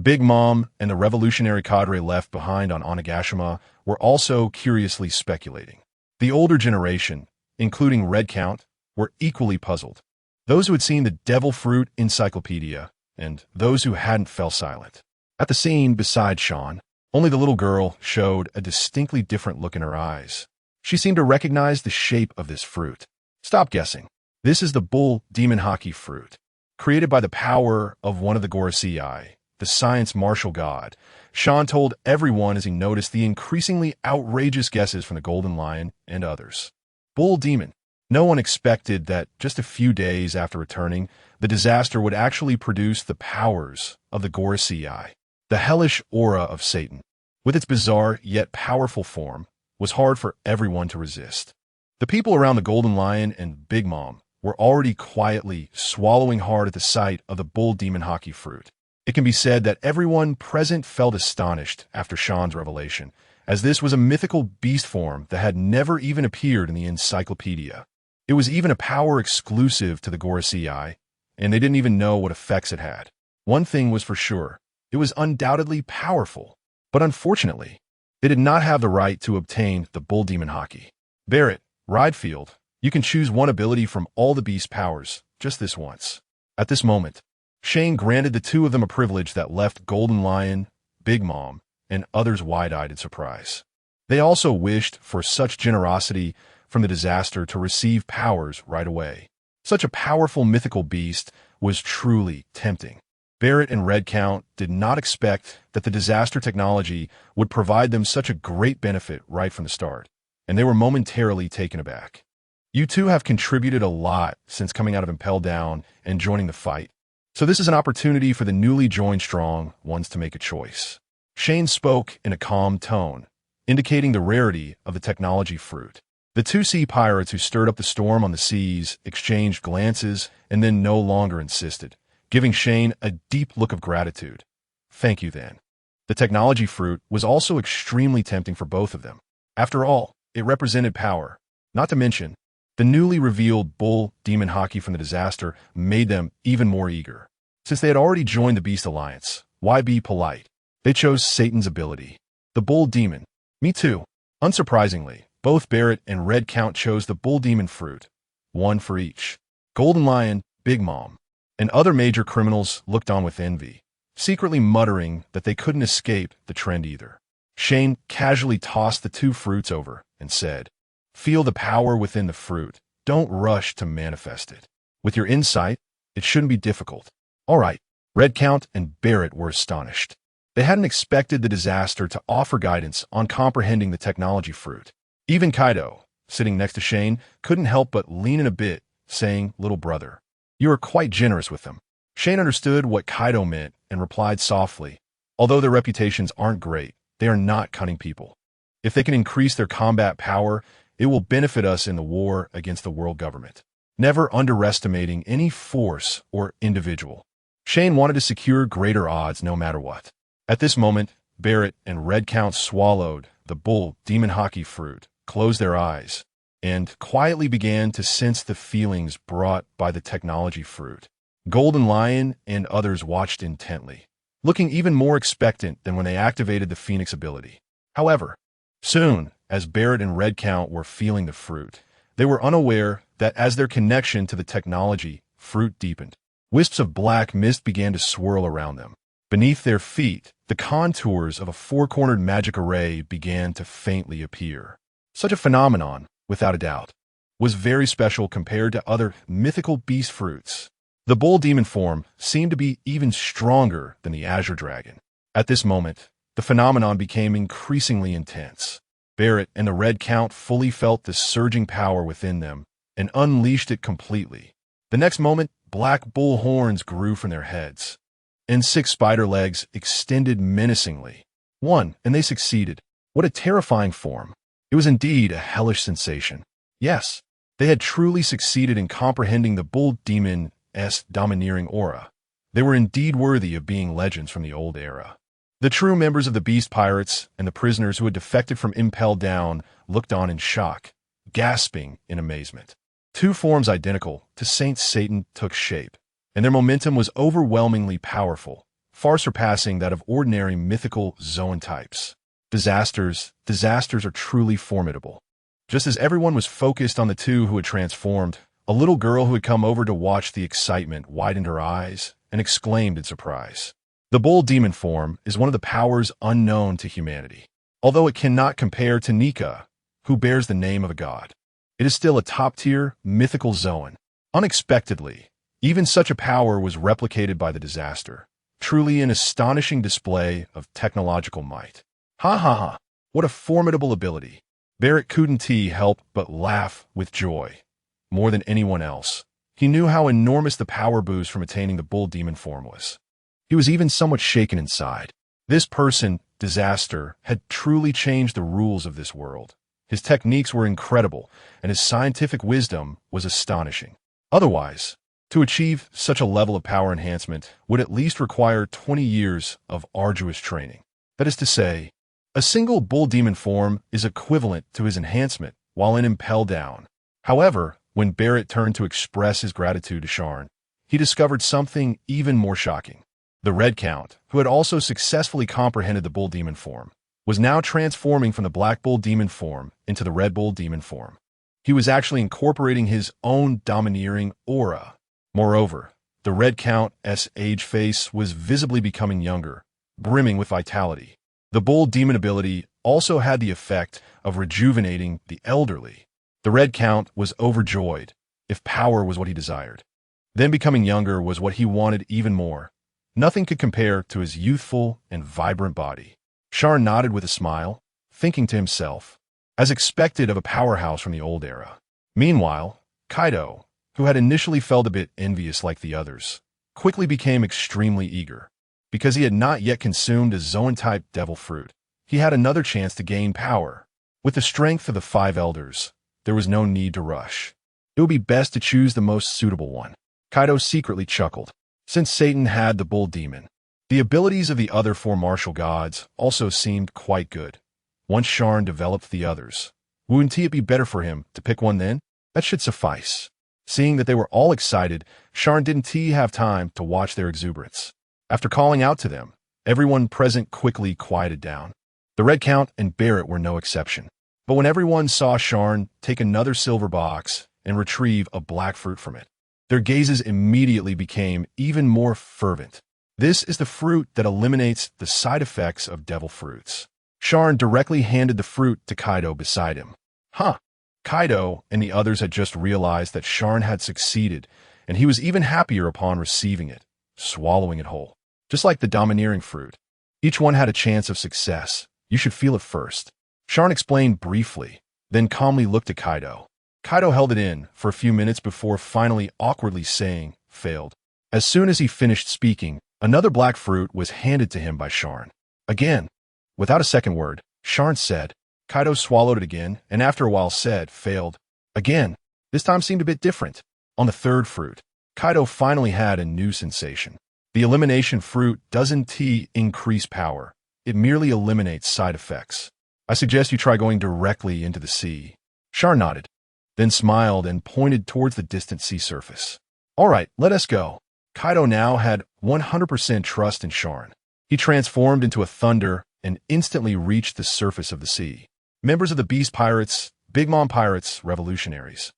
Big Mom and the revolutionary cadre left behind on Onigashima were also curiously speculating. The older generation, including Red Count, were equally puzzled. Those who had seen the Devil Fruit Encyclopedia and those who hadn't fell silent. At the scene beside Sharn, only the little girl showed a distinctly different look in her eyes. She seemed to recognize the shape of this fruit. Stop guessing. This is the bull demon Haki fruit. Created by the power of one of the Gorosei, the science martial god, Sharn told everyone as he noticed the increasingly outrageous guesses from the Golden Lion and others. Bull demon. No one expected that just a few days after returning, the disaster would actually produce the powers of the Gorosei. The hellish aura of Satan, with its bizarre yet powerful form, was hard for everyone to resist. The people around the Golden Lion and Big Mom were already quietly swallowing hard at the sight of the bull demon Haki fruit. It can be said that everyone present felt astonished after Sharn's revelation, as this was a mythical beast form that had never even appeared in the encyclopedia. It was even a power exclusive to the Gorosei, and they didn't even know what effects it had. One thing was for sure, it was undoubtedly powerful, but unfortunately, they did not have the right to obtain the bull demon Haki. Barrett, Ridefield, you can choose one ability from all the beast powers, just this once. At this moment, Shane granted the two of them a privilege that left Golden Lion, Big Mom, and others wide-eyed in surprise. They also wished for such generosity from the disaster to receive powers right away. Such a powerful mythical beast was truly tempting. Barrett and Redcount did not expect that the disaster technology would provide them such a great benefit right from the start, and they were momentarily taken aback. You two have contributed a lot since coming out of Impel Down and joining the fight, so this is an opportunity for the newly joined strong ones to make a choice. Shane spoke in a calm tone, indicating the rarity of the technology fruit. The two sea pirates who stirred up the storm on the seas exchanged glances and then no longer insisted, giving Shane a deep look of gratitude. Thank you, then. The technology fruit was also extremely tempting for both of them. After all, it represented power. Not to mention, the newly revealed bull demon Haki from the disaster made them even more eager. Since they had already joined the Beast Alliance, why be polite? They chose Satan's ability. The bull demon. Me too. Unsurprisingly, both Barrett and Redcount chose the bull demon fruit, one for each. Golden Lion, Big Mom, and other major criminals looked on with envy, secretly muttering that they couldn't escape the trend either. Shane casually tossed the two fruits over and said, "Feel the power within the fruit. Don't rush to manifest it. With your insight, it shouldn't be difficult." All right. Redcount and Barrett were astonished. They hadn't expected the disaster to offer guidance on comprehending the technology fruit. Even Kaido, sitting next to Shane, couldn't help but lean in a bit, saying, "Little brother, you are quite generous with them." Shane understood what Kaido meant and replied softly, "Although their reputations aren't great, they are not cunning people. If they can increase their combat power, it will benefit us in the war against the world government." Never underestimating any force or individual. Shane wanted to secure greater odds no matter what. At this moment, Barrett and Redcount swallowed the bull demon Haki fruit, closed their eyes, and quietly began to sense the feelings brought by the technology fruit. Golden Lion and others watched intently, looking even more expectant than when they activated the Phoenix ability. However, soon, as Barrett and Redcount were feeling the fruit, they were unaware that as their connection to the technology fruit deepened, wisps of black mist began to swirl around them. Beneath their feet, the contours of a four-cornered magic array began to faintly appear. Such a phenomenon, without a doubt, was very special compared to other mythical beast fruits. The bull demon form seemed to be even stronger than the Azure Dragon. At this moment, the phenomenon became increasingly intense. Barrett and the Redcount fully felt the surging power within them and unleashed it completely. The next moment, black bull horns grew from their heads, and 6 spider legs extended menacingly. And they succeeded. What a terrifying form. It was indeed a hellish sensation. Yes, they had truly succeeded in comprehending the bull demon's domineering aura. They were indeed worthy of being legends from the old era. The true members of the Beast Pirates and the prisoners who had defected from Impel Down looked on in shock, gasping in amazement. 2 forms identical to Saint Satan took shape, and their momentum was overwhelmingly powerful, far surpassing that of ordinary mythical Zoan types. Disasters are truly formidable. Just as everyone was focused on the 2 who had transformed, a little girl who had come over to watch the excitement widened her eyes and exclaimed in surprise. The bull demon form is one of the powers unknown to humanity, although it cannot compare to Nika, who bears the name of a god. it is still a top-tier, mythical zone. Unexpectedly, even such a power was replicated by the disaster. Truly an astonishing display of technological might. Ha ha ha, what a formidable ability. Barrett couldn't help but laugh with joy. More than anyone else, he knew how enormous the power boost from attaining the bull demon form was. He was even somewhat shaken inside. This person, Disaster, had truly changed the rules of this world. His techniques were incredible, and his scientific wisdom was astonishing. Otherwise, to achieve such a level of power enhancement would at least require 20 years of arduous training. That is to say, a single bull demon form is equivalent to his enhancement while in Impel Down. However, when Barrett turned to express his gratitude to Sharn, he discovered something even more shocking. The Red Count, who had also successfully comprehended the bull demon form, was now transforming from the black bull demon form into the red bull demon form. He was actually incorporating his own domineering aura. Moreover, the Red Count's age face was visibly becoming younger, brimming with vitality. The bull demon ability also had the effect of rejuvenating the elderly. The Red Count was overjoyed, if power was what he desired. Then becoming younger was what he wanted even more. Nothing could compare to his youthful and vibrant body. Sharn nodded with a smile, thinking to himself, as expected of a powerhouse from the old era. Meanwhile, Kaido, who had initially felt a bit envious like the others, quickly became extremely eager. Because he had not yet consumed a Zoan-type devil fruit, he had another chance to gain power. With the strength of the 5 elders, there was no need to rush. It would be best to choose the most suitable one. Kaido secretly chuckled. Since Satan had the bull demon, the abilities of the other 4 martial gods also seemed quite good. Once Sharn developed the others, wouldn't it be better for him to pick one then? That should suffice. Seeing that they were all excited, Sharn didn't have time to watch their exuberance. After calling out to them, everyone present quickly quieted down. The Red Count and Barrett were no exception. But when everyone saw Sharn take another silver box and retrieve a black fruit from it, their gazes immediately became even more fervent. This is the fruit that eliminates the side effects of devil fruits. Sharn directly handed the fruit to Kaido beside him. Huh. Kaido and the others had just realized that Sharn had succeeded, and he was even happier upon receiving it, swallowing it whole. Just like the domineering fruit, each one had a chance of success. You should feel it first. Sharn explained briefly, then calmly looked at Kaido. Kaido held it in for a few minutes before finally awkwardly saying, failed. As soon as he finished speaking, another black fruit was handed to him by Sharn. Again, without a second word, Sharn said. Kaido swallowed it again, and after a while said, failed. Again, this time seemed a bit different. On the third fruit, Kaido finally had a new sensation. The elimination fruit doesn't increase power. It merely eliminates side effects. I suggest you try going directly into the sea. Sharn nodded, then smiled and pointed towards the distant sea surface. All right, let us go. Kaido now had 100% trust in Sharn. He transformed into a thunder and instantly reached the surface of the sea. Members of the Beast Pirates, Big Mom Pirates, revolutionaries,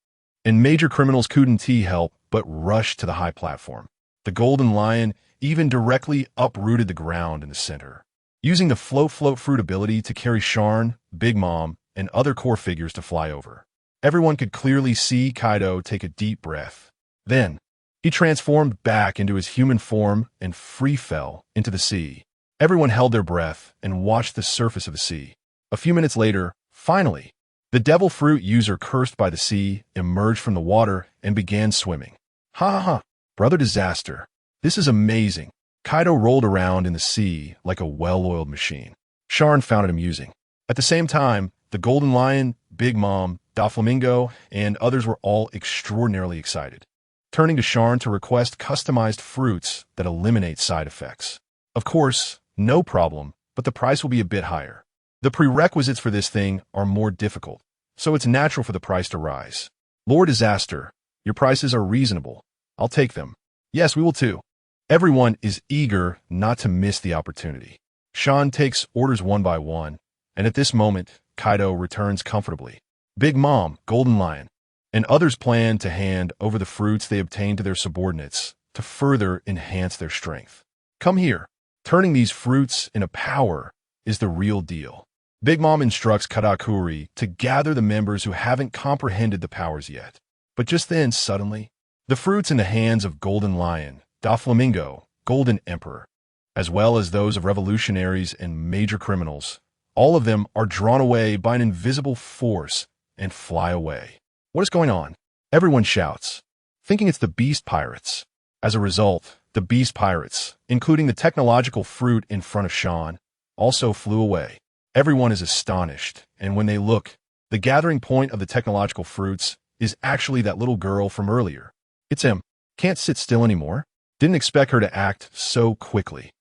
and major criminals couldn't help but rush to the high platform. The Golden Lion even directly uprooted the ground in the center, using the float fruit ability to carry Sharn, Big Mom, and other core figures to fly over. Everyone could clearly see Kaido take a deep breath. Then, he transformed back into his human form and free fell into the sea. Everyone held their breath and watched the surface of the sea. A few minutes later, finally, the devil fruit user cursed by the sea emerged from the water and began swimming. Ha ha ha, brother Disaster. This is amazing. Kaido rolled around in the sea like a well-oiled machine. Sharn found it amusing. At the same time, the Golden Lion, Big Mom, Doflamingo, and others were all extraordinarily excited, turning to Sharn to request customized fruits that eliminate side effects. Of course, no problem, but the price will be a bit higher. The prerequisites for this thing are more difficult, so it's natural for the price to rise. Lord Disaster, your prices are reasonable. I'll take them. Yes, we will too. Everyone is eager not to miss the opportunity. Sharn takes orders one by one, and at this moment, Kaido returns comfortably. Big Mom, Golden Lion, and others plan to hand over the fruits they obtained to their subordinates to further enhance their strength. Come here. Turning these fruits into power is the real deal. Big Mom instructs Katakuri to gather the members who haven't comprehended the powers yet. But just then, suddenly, the fruits in the hands of Golden Lion, Doflamingo, Golden Emperor, as well as those of revolutionaries and major criminals, all of them are drawn away by an invisible force and fly away. What is going on? Everyone shouts, thinking it's the Beast Pirates. As a result, the Beast Pirates, including the technological fruit in front of Sharn, also flew away. Everyone is astonished, and when they look, the gathering point of the technological fruits is actually that little girl from earlier. It's him. Can't sit still anymore. Didn't expect her to act so quickly.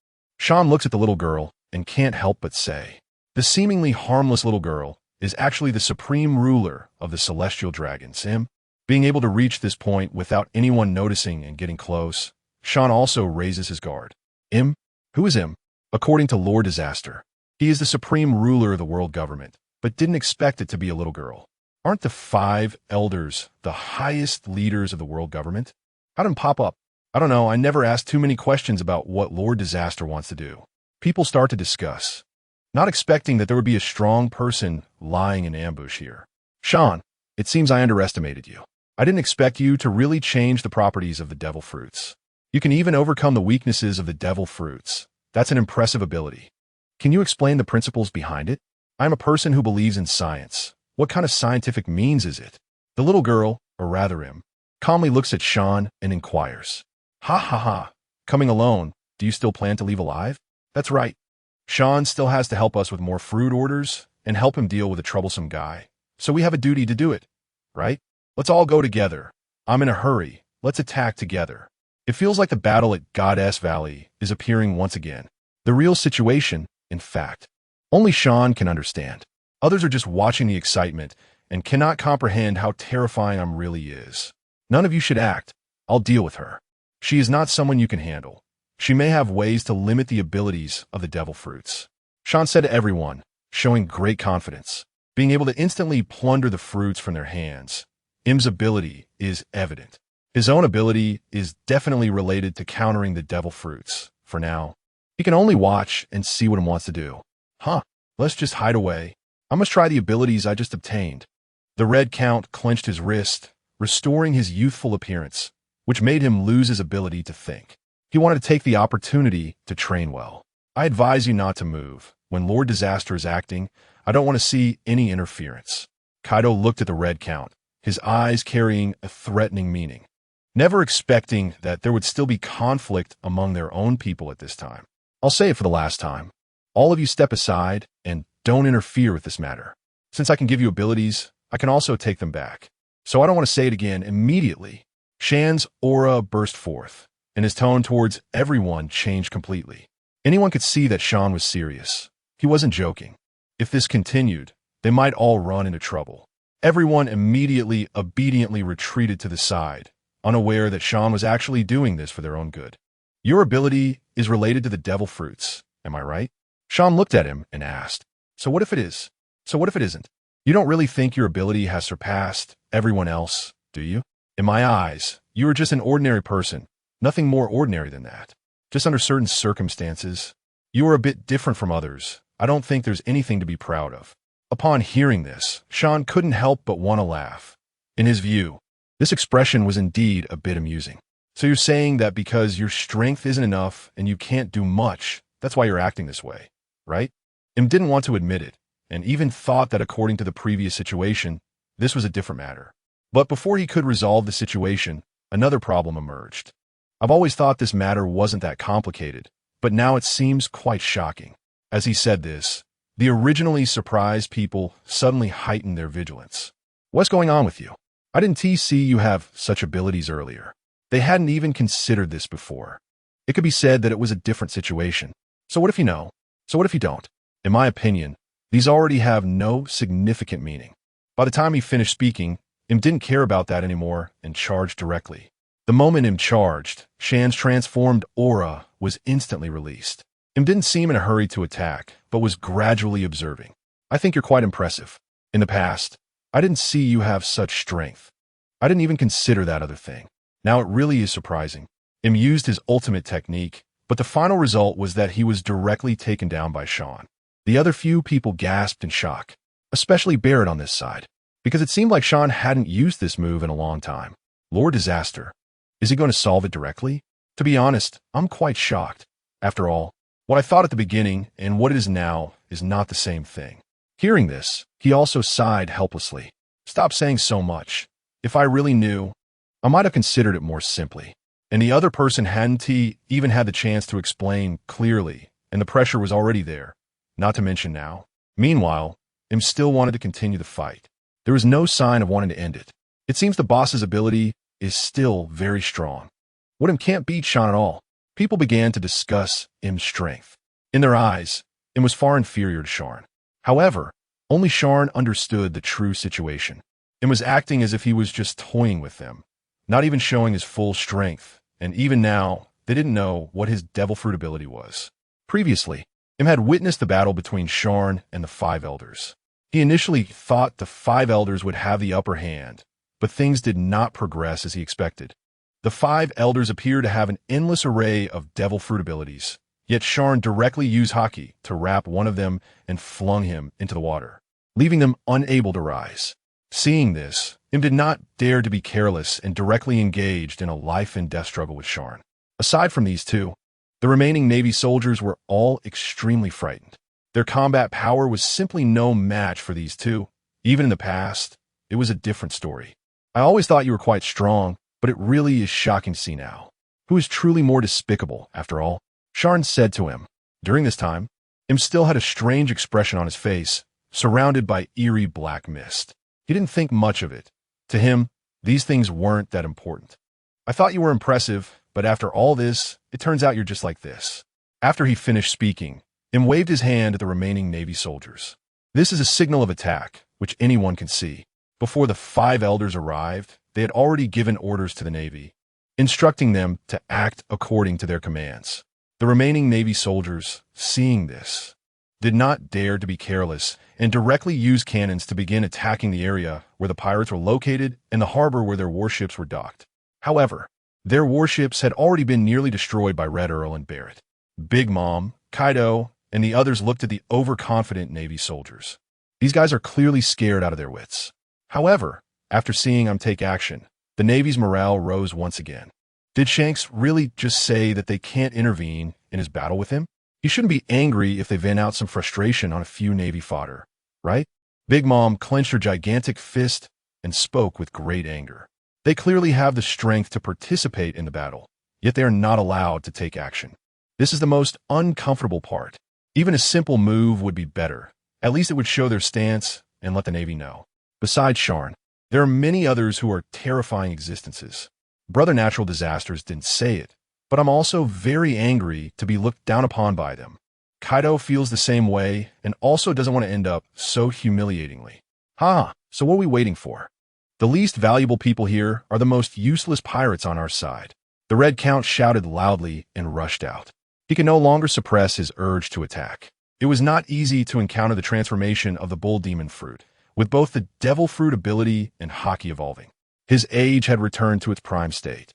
Sharn looks at the little girl and can't help but say, the seemingly harmless little girl is actually the supreme ruler of the celestial dragons. Him being able to reach this point without anyone noticing and getting close, Sharn also raises his guard. Him? Who is him? According to Lord Disaster, he is the supreme ruler of the world government, but didn't expect it to be a little girl. Aren't the 5 elders the highest leaders of the world government? How did him pop up? I don't know, I never asked too many questions about what Lord Disaster wants to do. People start to discuss, not expecting that there would be a strong person lying in ambush here. Sharn, it seems I underestimated you. I didn't expect you to really change the properties of the devil fruits. You can even overcome the weaknesses of the devil fruits. That's an impressive ability. Can you explain the principles behind it? I'm a person who believes in science. What kind of scientific means is it? The little girl, or rather him, calmly looks at Sharn and inquires. Ha ha ha. Coming alone, do you still plan to leave alive? That's right. Sharn still has to help us with more fruit orders and help him deal with a troublesome guy. So we have a duty to do it, right? Let's all go together. I'm in a hurry. Let's attack together. It feels like the battle at Goddess Valley is appearing once again. The real situation, in fact, only Sharn can understand. Others are just watching the excitement and cannot comprehend how terrifying really is. None of you should act. I'll deal with her. She is not someone you can handle. She may have ways to limit the abilities of the devil fruits. Sharn said to everyone, showing great confidence, being able to instantly plunder the fruits from their hands. Im's ability is evident. His own ability is definitely related to countering the devil fruits. For now, he can only watch and see what he wants to do. Let's just hide away. I must try the abilities I just obtained. The Red Count clenched his wrist, restoring his youthful appearance, which made him lose his ability to think. He wanted to take the opportunity to train well. I advise you not to move. When Lord Disaster is acting, I don't want to see any interference. Kaido looked at the Red Count, his eyes carrying a threatening meaning, never expecting that there would still be conflict among their own people at this time. I'll say it for the last time. All of you step aside and don't interfere with this matter. Since I can give you abilities, I can also take them back. So I don't want to say it again. Immediately, Shan's aura burst forth, and his tone towards everyone changed completely. Anyone could see that Sharn was serious. He wasn't joking. If this continued, they might all run into trouble. Everyone immediately, obediently retreated to the side, unaware that Sharn was actually doing this for their own good. Your ability is related to the devil fruits, am I right? Sharn looked at him and asked, So what if it is? So what if it isn't? You don't really think your ability has surpassed everyone else, do you? In my eyes, you are just an ordinary person, nothing more ordinary than that. Just under certain circumstances, you are a bit different from others. I don't think there's anything to be proud of. Upon hearing this, Sharn couldn't help but want to laugh. In his view, this expression was indeed a bit amusing. So you're saying that because your strength isn't enough and you can't do much, that's why you're acting this way, right? Im didn't want to admit it, and even thought that according to the previous situation, this was a different matter. But before he could resolve the situation, another problem emerged. I've always thought this matter wasn't that complicated, but now it seems quite shocking. As he said this, the originally surprised people suddenly heightened their vigilance. What's going on with you? I didn't see you have such abilities earlier. They hadn't even considered this before. It could be said that it was a different situation. So what if you know? So what if you don't? In my opinion, these already have no significant meaning. By the time he finished speaking, Im didn't care about that anymore and charged directly. The moment Im charged, Shan's transformed aura was instantly released. Im didn't seem in a hurry to attack, but was gradually observing. I think you're quite impressive. In the past, I didn't see you have such strength. I didn't even consider that other thing. Now it really is surprising. Im used his ultimate technique, but the final result was that he was directly taken down by Sharn. The other few people gasped in shock, especially Barrett on this side, because it seemed like Sharn hadn't used this move in a long time. Lord Disaster. Is he going to solve it directly? To be honest, I'm quite shocked. After all, what I thought at the beginning and what it is now is not the same thing. Hearing this, he also sighed helplessly. Stop saying so much. If I really knew, I might have considered it more simply. And the other person hadn't even had the chance to explain clearly, and the pressure was already there, not to mention now. Meanwhile, Im still wanted to continue the fight. There was no sign of wanting to end it. It seems the boss's ability is still very strong. What Im can't beat Sharn at all. People began to discuss Im's strength. In their eyes, Im was far inferior to Sharn. However, only Sharn understood the true situation. Im was acting as if he was just toying with them, not even showing his full strength, and even now, they didn't know what his devil fruit ability was. Previously, Im had witnessed the battle between Sharn and the Five Elders. He initially thought the Five Elders would have the upper hand, but things did not progress as he expected. The Five Elders appear to have an endless array of devil fruit abilities, yet Sharn directly used Haki to wrap one of them and flung him into the water, leaving them unable to rise. Seeing this, Im did not dare to be careless and directly engaged in a life-and-death struggle with Sharn. Aside from these two, the remaining Navy soldiers were all extremely frightened. Their combat power was simply no match for these two. Even in the past, it was a different story. I always thought you were quite strong, but it really is shocking to see now. Who is truly more despicable, after all? Sharn said to him. During this time, Im still had a strange expression on his face, surrounded by eerie black mist. He didn't think much of it. To him, these things weren't that important. I thought you were impressive, but after all this, it turns out you're just like this. After he finished speaking, Im waved his hand at the remaining Navy soldiers. This is a signal of attack, which anyone can see. Before the Five Elders arrived, they had already given orders to the Navy, instructing them to act according to their commands. The remaining Navy soldiers, seeing this, did not dare to be careless and directly used cannons to begin attacking the area where the pirates were located and the harbor where their warships were docked. However, their warships had already been nearly destroyed by Red Earl and Barrett. Big Mom, Kaido, and the others looked at the overconfident Navy soldiers. These guys are clearly scared out of their wits. However, after seeing Im take action, the Navy's morale rose once again. Did Shanks really just say that they can't intervene in his battle with him? He shouldn't be angry if they vent out some frustration on a few Navy fodder, right? Big Mom clenched her gigantic fist and spoke with great anger. They clearly have the strength to participate in the battle, yet they are not allowed to take action. This is the most uncomfortable part. Even a simple move would be better. At least it would show their stance and let the Navy know. Besides Sharn, there are many others who are terrifying existences. Brother Natural Disasters didn't say it, but I'm also very angry to be looked down upon by them. Kaido feels the same way and also doesn't want to end up so humiliatingly. So what are we waiting for? The least valuable people here are the most useless pirates on our side. The Red Count shouted loudly and rushed out. He could no longer suppress his urge to attack. It was not easy to encounter the transformation of the Bull Demon Fruit, with both the Devil Fruit ability and Haki evolving. His age had returned to its prime state,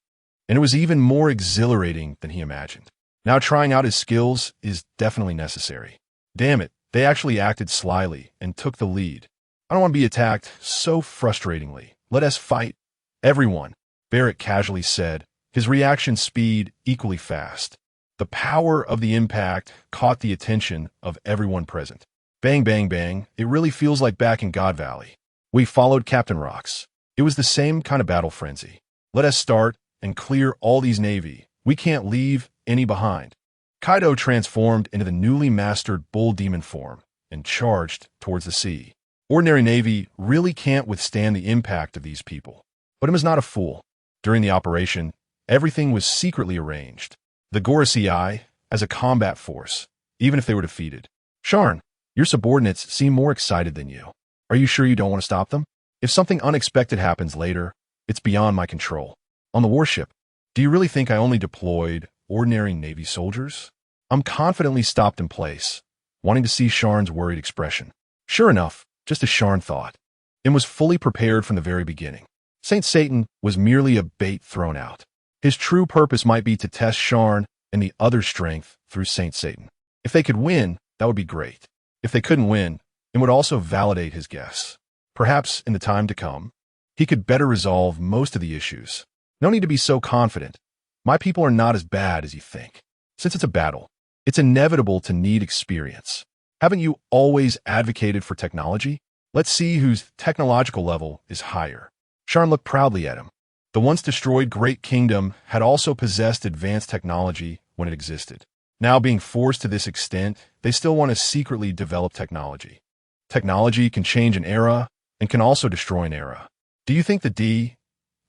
and it was even more exhilarating than he imagined. Now trying out his skills is definitely necessary. Damn it, they actually acted slyly and took the lead. I don't want to be attacked so frustratingly. Let us fight. Everyone, Barrett casually said, his reaction speed equally fast. The power of the impact caught the attention of everyone present. Bang, bang, bang, it really feels like back in God Valley. We followed Captain Rocks. It was the same kind of battle frenzy. Let us start and clear all these Navy. We can't leave any behind. Kaido transformed into the newly mastered Bull Demon form and charged towards the sea. Ordinary Navy really can't withstand the impact of these people. But Im is not a fool. During the operation, everything was secretly arranged. The Gorosei as a combat force, even if they were defeated. Sharn, your subordinates seem more excited than you. Are you sure you don't want to stop them? If something unexpected happens later, it's beyond my control. On the warship, do you really think I only deployed ordinary Navy soldiers? I'm confidently stopped in place, wanting to see Sharn's worried expression. Sure enough, just as Sharn thought, Im was fully prepared from the very beginning. Saint Satan was merely a bait thrown out. His true purpose might be to test Sharn and the other strength through Saint Satan. If they could win, that would be great. If they couldn't win, it would also validate his guess. Perhaps in the time to come, he could better resolve most of the issues. No need to be so confident. My people are not as bad as you think. Since it's a battle, it's inevitable to need experience. Haven't you always advocated for technology? Let's see whose technological level is higher. Sharn looked proudly at him. The once destroyed great kingdom had also possessed advanced technology when it existed. Now being forced to this extent, they still want to secretly develop technology. Technology can change an era and can also destroy an era. Do you think the D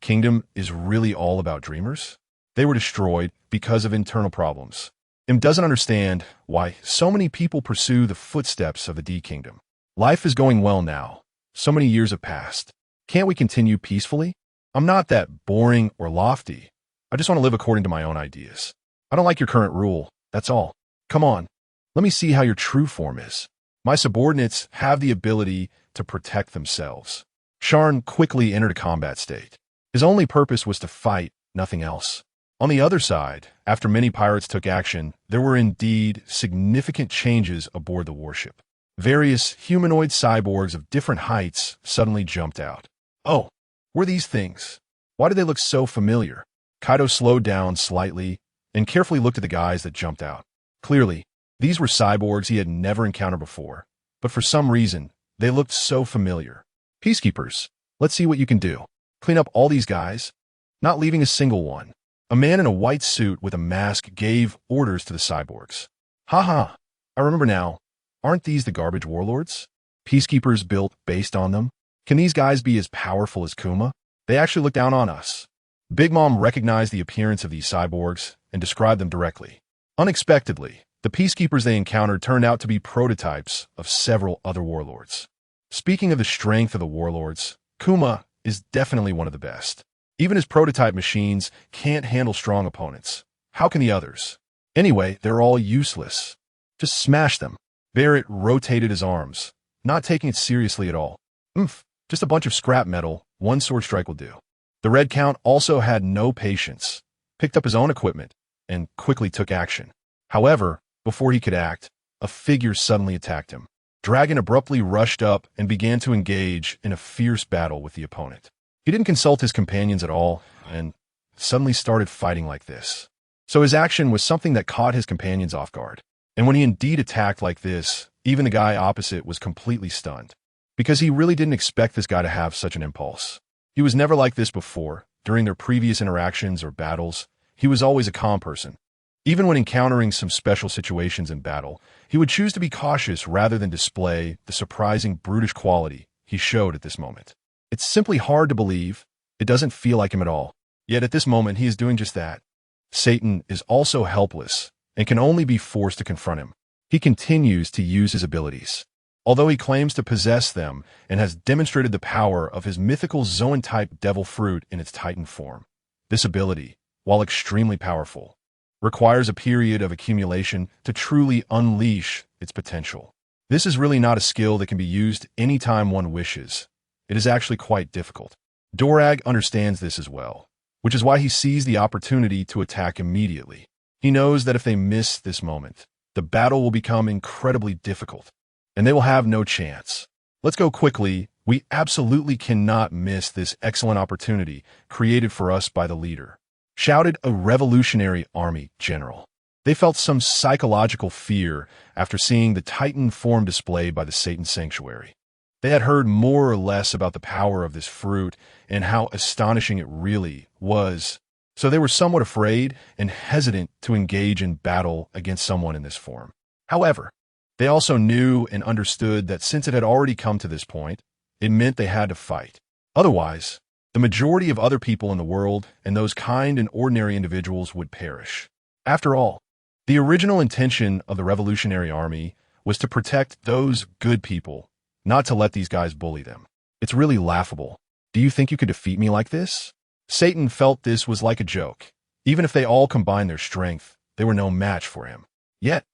kingdom is really all about dreamers? They were destroyed because of internal problems. M doesn't understand why so many people pursue the footsteps of the D kingdom. Life is going well now. So many years have passed. Can't we continue peacefully? I'm not that boring or lofty. I just want to live according to my own ideas. I don't like your current rule. That's all. Come on. Let me see how your true form is. My subordinates have the ability to protect themselves. Sharn quickly entered a combat state. His only purpose was to fight, nothing else. On the other side, after many pirates took action, there were indeed significant changes aboard the warship. Various humanoid cyborgs of different heights suddenly jumped out. Oh, were these things? Why do they look so familiar? Kaido slowed down slightly and carefully looked at the guys that jumped out. Clearly, these were cyborgs he had never encountered before, but for some reason, they looked so familiar. Peacekeepers, let's see what you can do. Clean up all these guys, not leaving a single one. A man in a white suit with a mask gave orders to the cyborgs. Haha, I remember now. Aren't these the garbage warlords? Peacekeepers built based on them? Can these guys be as powerful as Kuma? They actually look down on us. Big Mom recognized the appearance of these cyborgs and described them directly. Unexpectedly, the peacekeepers they encountered turned out to be prototypes of several other warlords. Speaking of the strength of the warlords, Kuma is definitely one of the best. Even his prototype machines can't handle strong opponents. How can the others? Anyway, they're all useless. Just smash them. Barrett rotated his arms, not taking it seriously at all. Just a bunch of scrap metal, one sword strike will do. The Red Count also had no patience, picked up his own equipment, and quickly took action. However, before he could act, a figure suddenly attacked him. Dragon abruptly rushed up and began to engage in a fierce battle with the opponent. He didn't consult his companions at all, and suddenly started fighting like this. So his action was something that caught his companions off guard. And when he indeed attacked like this, even the guy opposite was completely stunned, because he really didn't expect this guy to have such an impulse. He was never like this before. During their previous interactions or battles, he was always a calm person. Even when encountering some special situations in battle, he would choose to be cautious rather than display the surprising brutish quality he showed at this moment. It's simply hard to believe. It doesn't feel like him at all. Yet at this moment, he is doing just that. Satan is also helpless and can only be forced to confront him. He continues to use his abilities. Although he claims to possess them and has demonstrated the power of his mythical Zoan-type devil fruit in its Titan form, this ability, while extremely powerful, requires a period of accumulation to truly unleash its potential. This is really not a skill that can be used anytime one wishes. It is actually quite difficult. Dorag understands this as well, which is why he sees the opportunity to attack immediately. He knows that if they miss this moment, the battle will become incredibly difficult, and they will have no chance. Let's go quickly. We absolutely cannot miss this excellent opportunity created for us by the leader, shouted a revolutionary army general. They felt some psychological fear after seeing the Titan form displayed by the Satan Sanctuary. They had heard more or less about the power of this fruit and how astonishing it really was, so they were somewhat afraid and hesitant to engage in battle against someone in this form. However, they also knew and understood that since it had already come to this point, it meant they had to fight. Otherwise, the majority of other people in the world and those kind and ordinary individuals would perish. After all, the original intention of the Revolutionary Army was to protect those good people, not to let these guys bully them. It's really laughable. Do you think you could defeat me like this? Satan felt this was like a joke. Even if they all combined their strength, they were no match for him. Yet,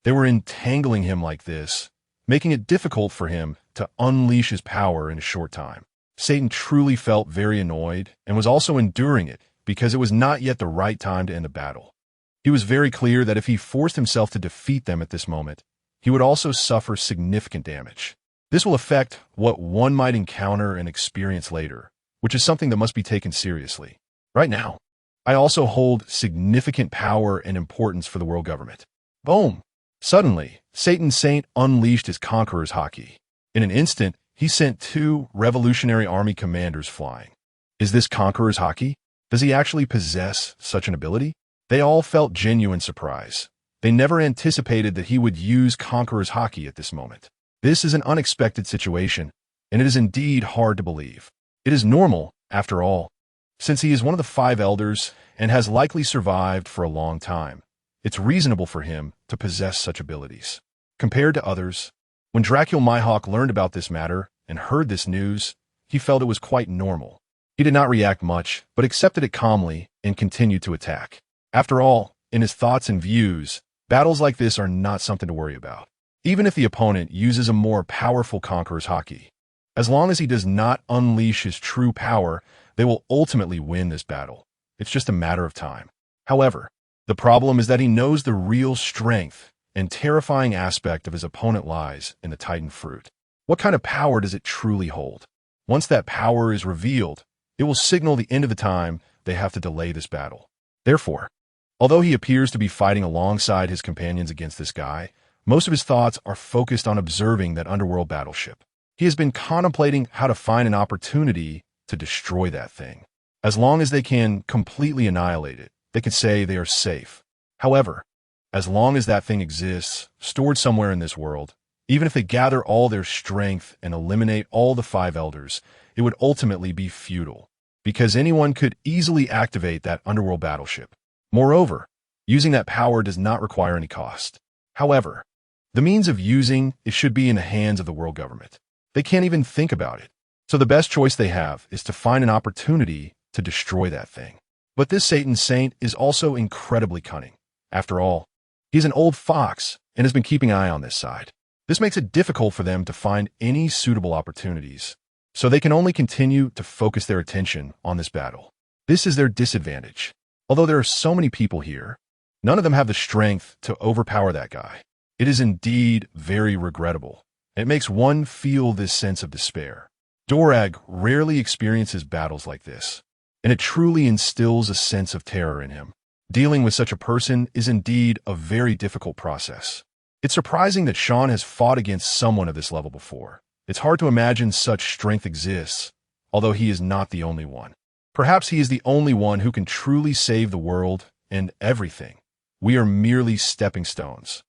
they were entangling him like this, making it difficult for him to unleash his power in a short time. Satan truly felt very annoyed and was also enduring it because it was not yet the right time to end the battle. He was very clear that if he forced himself to defeat them at this moment, he would also suffer significant damage. This will affect what one might encounter and experience later, which is something that must be taken seriously. Right now, I also hold significant power and importance for the world government. Boom! Suddenly, Satan Saint unleashed his conqueror's Haki. In an instant, he sent 2 Revolutionary Army commanders flying. Is this conqueror's Haki? Does he actually possess such an ability? They all felt genuine surprise. They never anticipated that he would use conqueror's Haki at this moment. This is an unexpected situation, and it is indeed hard to believe. It is normal, after all, since he is one of the 5 elders and has likely survived for a long time. It's reasonable for him to possess such abilities. Compared to others, when Dracul Mihawk learned about this matter and heard this news, he felt it was quite normal. He did not react much, but accepted it calmly and continued to attack. After all, in his thoughts and views, battles like this are not something to worry about. Even if the opponent uses a more powerful conqueror's Haki, as long as he does not unleash his true power, they will ultimately win this battle. It's just a matter of time. However, the problem is that he knows the real strength and terrifying aspect of his opponent lies in the Titan fruit. What kind of power does it truly hold? Once that power is revealed, it will signal the end of the time they have to delay this battle. Therefore, although he appears to be fighting alongside his companions against this guy, most of his thoughts are focused on observing that underworld battleship. He has been contemplating how to find an opportunity to destroy that thing. As long as they can completely annihilate it, they can say they are safe. However, as long as that thing exists, stored somewhere in this world, even if they gather all their strength and eliminate all the 5 elders, it would ultimately be futile, because anyone could easily activate that underworld battleship. Moreover, using that power does not require any cost. However, the means of using it should be in the hands of the world government. They can't even think about it. So the best choice they have is to find an opportunity to destroy that thing. But this Satan Saint is also incredibly cunning. After all, he's an old fox and has been keeping an eye on this side. This makes it difficult for them to find any suitable opportunities, so they can only continue to focus their attention on this battle. This is their disadvantage. Although there are so many people here, none of them have the strength to overpower that guy. It is indeed very regrettable, and it makes one feel this sense of despair. Dorag rarely experiences battles like this, and it truly instills a sense of terror in him. Dealing with such a person is indeed a very difficult process. It's surprising that Sharn has fought against someone of this level before. It's hard to imagine such strength exists, although he is not the only one. Perhaps he is the only one who can truly save the world and everything. We are merely stepping stones.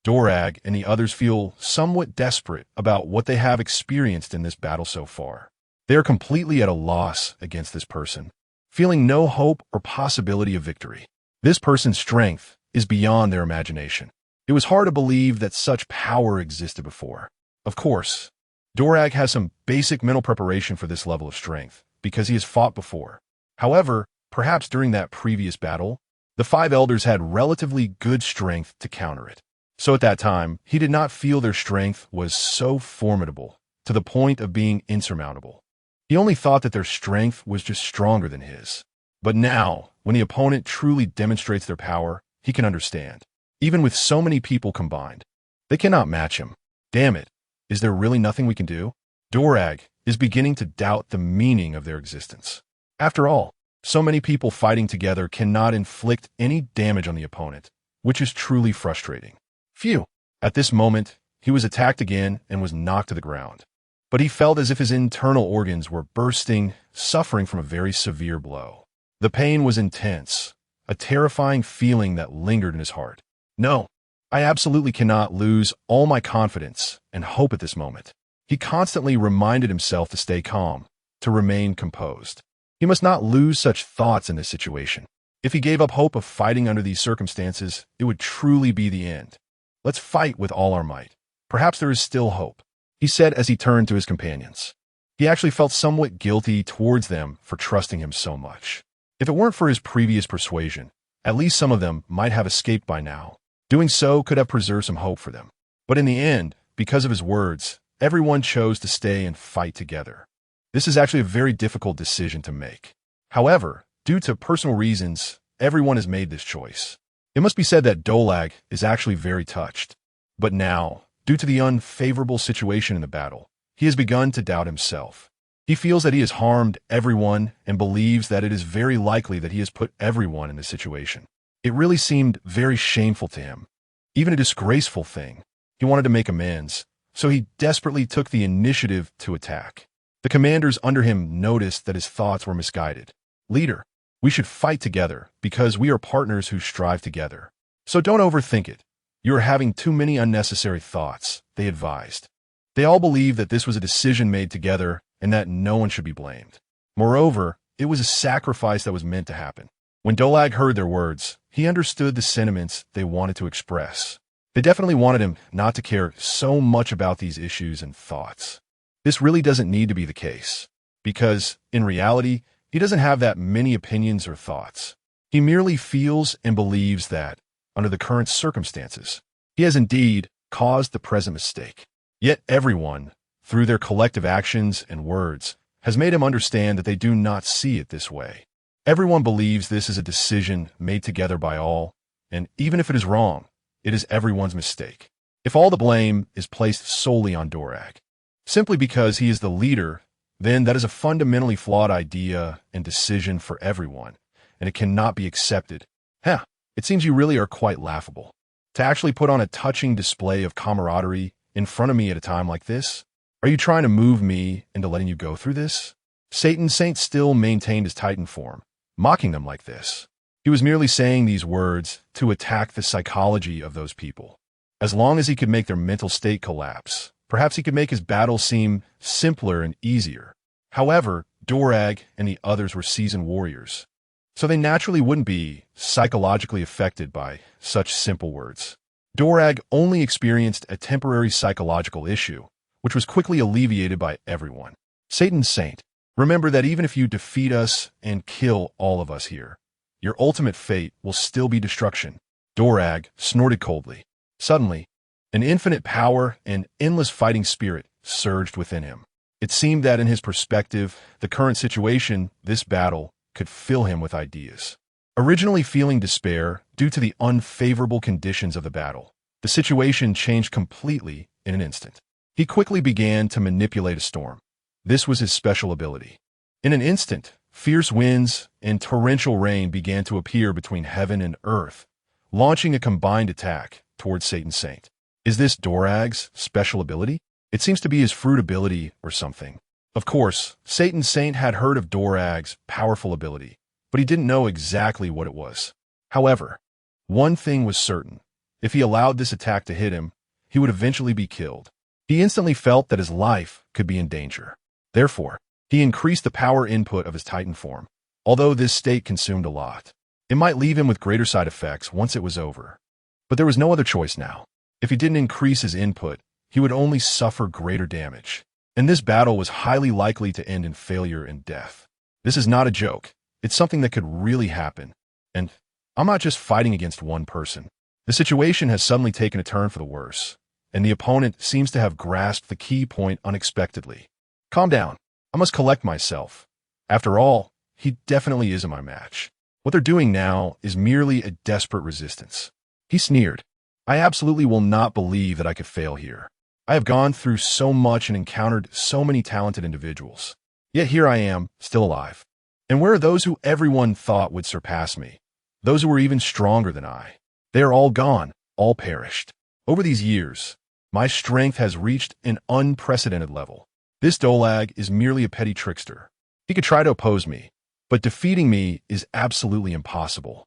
Dorag and the others feel somewhat desperate about what they have experienced in this battle so far. They are completely at a loss against this person, feeling no hope or possibility of victory. This person's strength is beyond their imagination. It was hard to believe that such power existed before. Of course, Dorag has some basic mental preparation for this level of strength, because he has fought before. However, perhaps during that previous battle, the 5 elders had relatively good strength to counter it. So at that time, he did not feel their strength was so formidable, to the point of being insurmountable. He only thought that their strength was just stronger than his. But now, when the opponent truly demonstrates their power, he can understand. Even with so many people combined, they cannot match him. Damn it, is there really nothing we can do? Dorag is beginning to doubt the meaning of their existence. After all, so many people fighting together cannot inflict any damage on the opponent, which is truly frustrating. Phew! At this moment, he was attacked again and was knocked to the ground. But he felt as if his internal organs were bursting, suffering from a very severe blow. The pain was intense, a terrifying feeling that lingered in his heart. No, I absolutely cannot lose all my confidence and hope at this moment. He constantly reminded himself to stay calm, to remain composed. He must not lose such thoughts in this situation. If he gave up hope of fighting under these circumstances, it would truly be the end. Let's fight with all our might. Perhaps there is still hope, he said as he turned to his companions. He actually felt somewhat guilty towards them for trusting him so much. If it weren't for his previous persuasion, at least some of them might have escaped by now. Doing so could have preserved some hope for them. But in the end, because of his words, everyone chose to stay and fight together. This is actually a very difficult decision to make. However, due to personal reasons, everyone has made this choice. It must be said that Dolag is actually very touched. But now, due to the unfavorable situation in the battle, he has begun to doubt himself. He feels that he has harmed everyone and believes that it is very likely that he has put everyone in this situation. It really seemed very shameful to him, even a disgraceful thing. He wanted to make amends, so he desperately took the initiative to attack. The commanders under him noticed that his thoughts were misguided. "Leader, we should fight together because we are partners who strive together. So don't overthink it. You are having too many unnecessary thoughts," they advised. They all believed that this was a decision made together and that no one should be blamed. Moreover, it was a sacrifice that was meant to happen. When Dolag heard their words, he understood the sentiments they wanted to express. They definitely wanted him not to care so much about these issues and thoughts. This really doesn't need to be the case, because, in reality, he doesn't have that many opinions or thoughts. He merely feels and believes that, under the current circumstances, he has indeed caused the present mistake. Yet everyone, through their collective actions and words, has made him understand that they do not see it this way. Everyone believes this is a decision made together by all, and even if it is wrong, it is everyone's mistake. If all the blame is placed solely on Dorag, simply because he is the leader, then that is a fundamentally flawed idea and decision for everyone, and it cannot be accepted. It seems you really are quite laughable. To actually put on a touching display of camaraderie in front of me at a time like this? Are you trying to move me into letting you go through this? Saint still maintained his Titan form, mocking them like this. He was merely saying these words to attack the psychology of those people. As long as he could make their mental state collapse, perhaps he could make his battle seem simpler and easier. However, Dorag and the others were seasoned warriors, so they naturally wouldn't be psychologically affected by such simple words. Dorag only experienced a temporary psychological issue, which was quickly alleviated by everyone. Saint, remember that even if you defeat us and kill all of us here, your ultimate fate will still be destruction. Dorag snorted coldly. Suddenly, an infinite power and endless fighting spirit surged within him. It seemed that in his perspective, the current situation, this battle, could fill him with ideas. Originally feeling despair due to the unfavorable conditions of the battle, the situation changed completely in an instant. He quickly began to manipulate a storm. This was his special ability. In an instant, fierce winds and torrential rain began to appear between heaven and earth, launching a combined attack towards Saint. Is this Dorag's special ability? It seems to be his fruit ability or something. Of course, Saint had heard of Dorag's powerful ability, but he didn't know exactly what it was. However, one thing was certain. If he allowed this attack to hit him, he would eventually be killed. He instantly felt that his life could be in danger. Therefore, he increased the power input of his Titan form. Although this state consumed a lot, it might leave him with greater side effects once it was over. But there was no other choice now. If he didn't increase his input, he would only suffer greater damage. And this battle was highly likely to end in failure and death. This is not a joke. It's something that could really happen. And I'm not just fighting against one person. The situation has suddenly taken a turn for the worse, and the opponent seems to have grasped the key point unexpectedly. Calm down. I must collect myself. After all, he definitely isn't my match. What they're doing now is merely a desperate resistance. He sneered. I absolutely will not believe that I could fail here. I have gone through so much and encountered so many talented individuals. Yet here I am, still alive. And where are those who everyone thought would surpass me? Those who were even stronger than I? They are all gone, all perished. Over these years, my strength has reached an unprecedented level. This Dolag is merely a petty trickster. He could try to oppose me, but defeating me is absolutely impossible.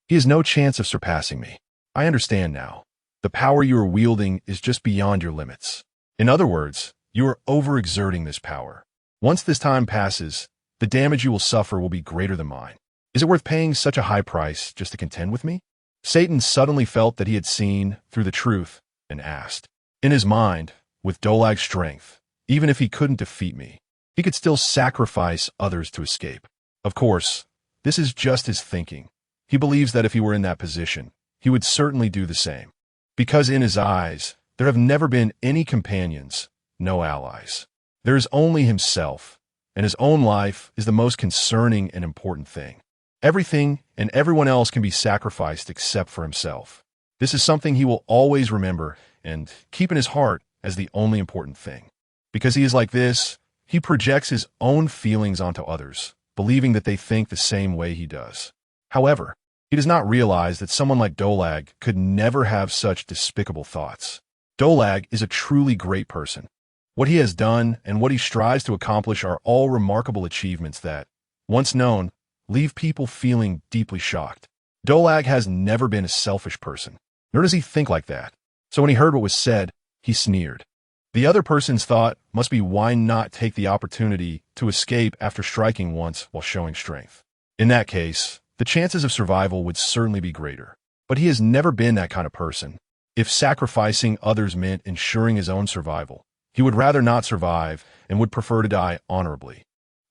He has no chance of surpassing me. I understand now. The power you are wielding is just beyond your limits. In other words, you are overexerting this power. Once this time passes, the damage you will suffer will be greater than mine. Is it worth paying such a high price just to contend with me? Satan suddenly felt that he had seen through the truth and asked. In his mind, with Dolag's strength, even if he couldn't defeat me, he could still sacrifice others to escape. Of course, this is just his thinking. He believes that if he were in that position, he would certainly do the same. Because in his eyes, there have never been any companions, no allies. There is only himself, and his own life is the most concerning and important thing. Everything and everyone else can be sacrificed except for himself. This is something he will always remember and keep in his heart as the only important thing. Because he is like this, he projects his own feelings onto others, believing that they think the same way he does. However, he does not realize that someone like Dolag could never have such despicable thoughts. Dolag is a truly great person. What he has done and what he strives to accomplish are all remarkable achievements that, once known, leave people feeling deeply shocked. Dolag has never been a selfish person, nor does he think like that. So when he heard what was said, he sneered. The other person's thought must be, why not take the opportunity to escape after striking once while showing strength? In that case, the chances of survival would certainly be greater. But he has never been that kind of person. If sacrificing others meant ensuring his own survival, he would rather not survive and would prefer to die honorably.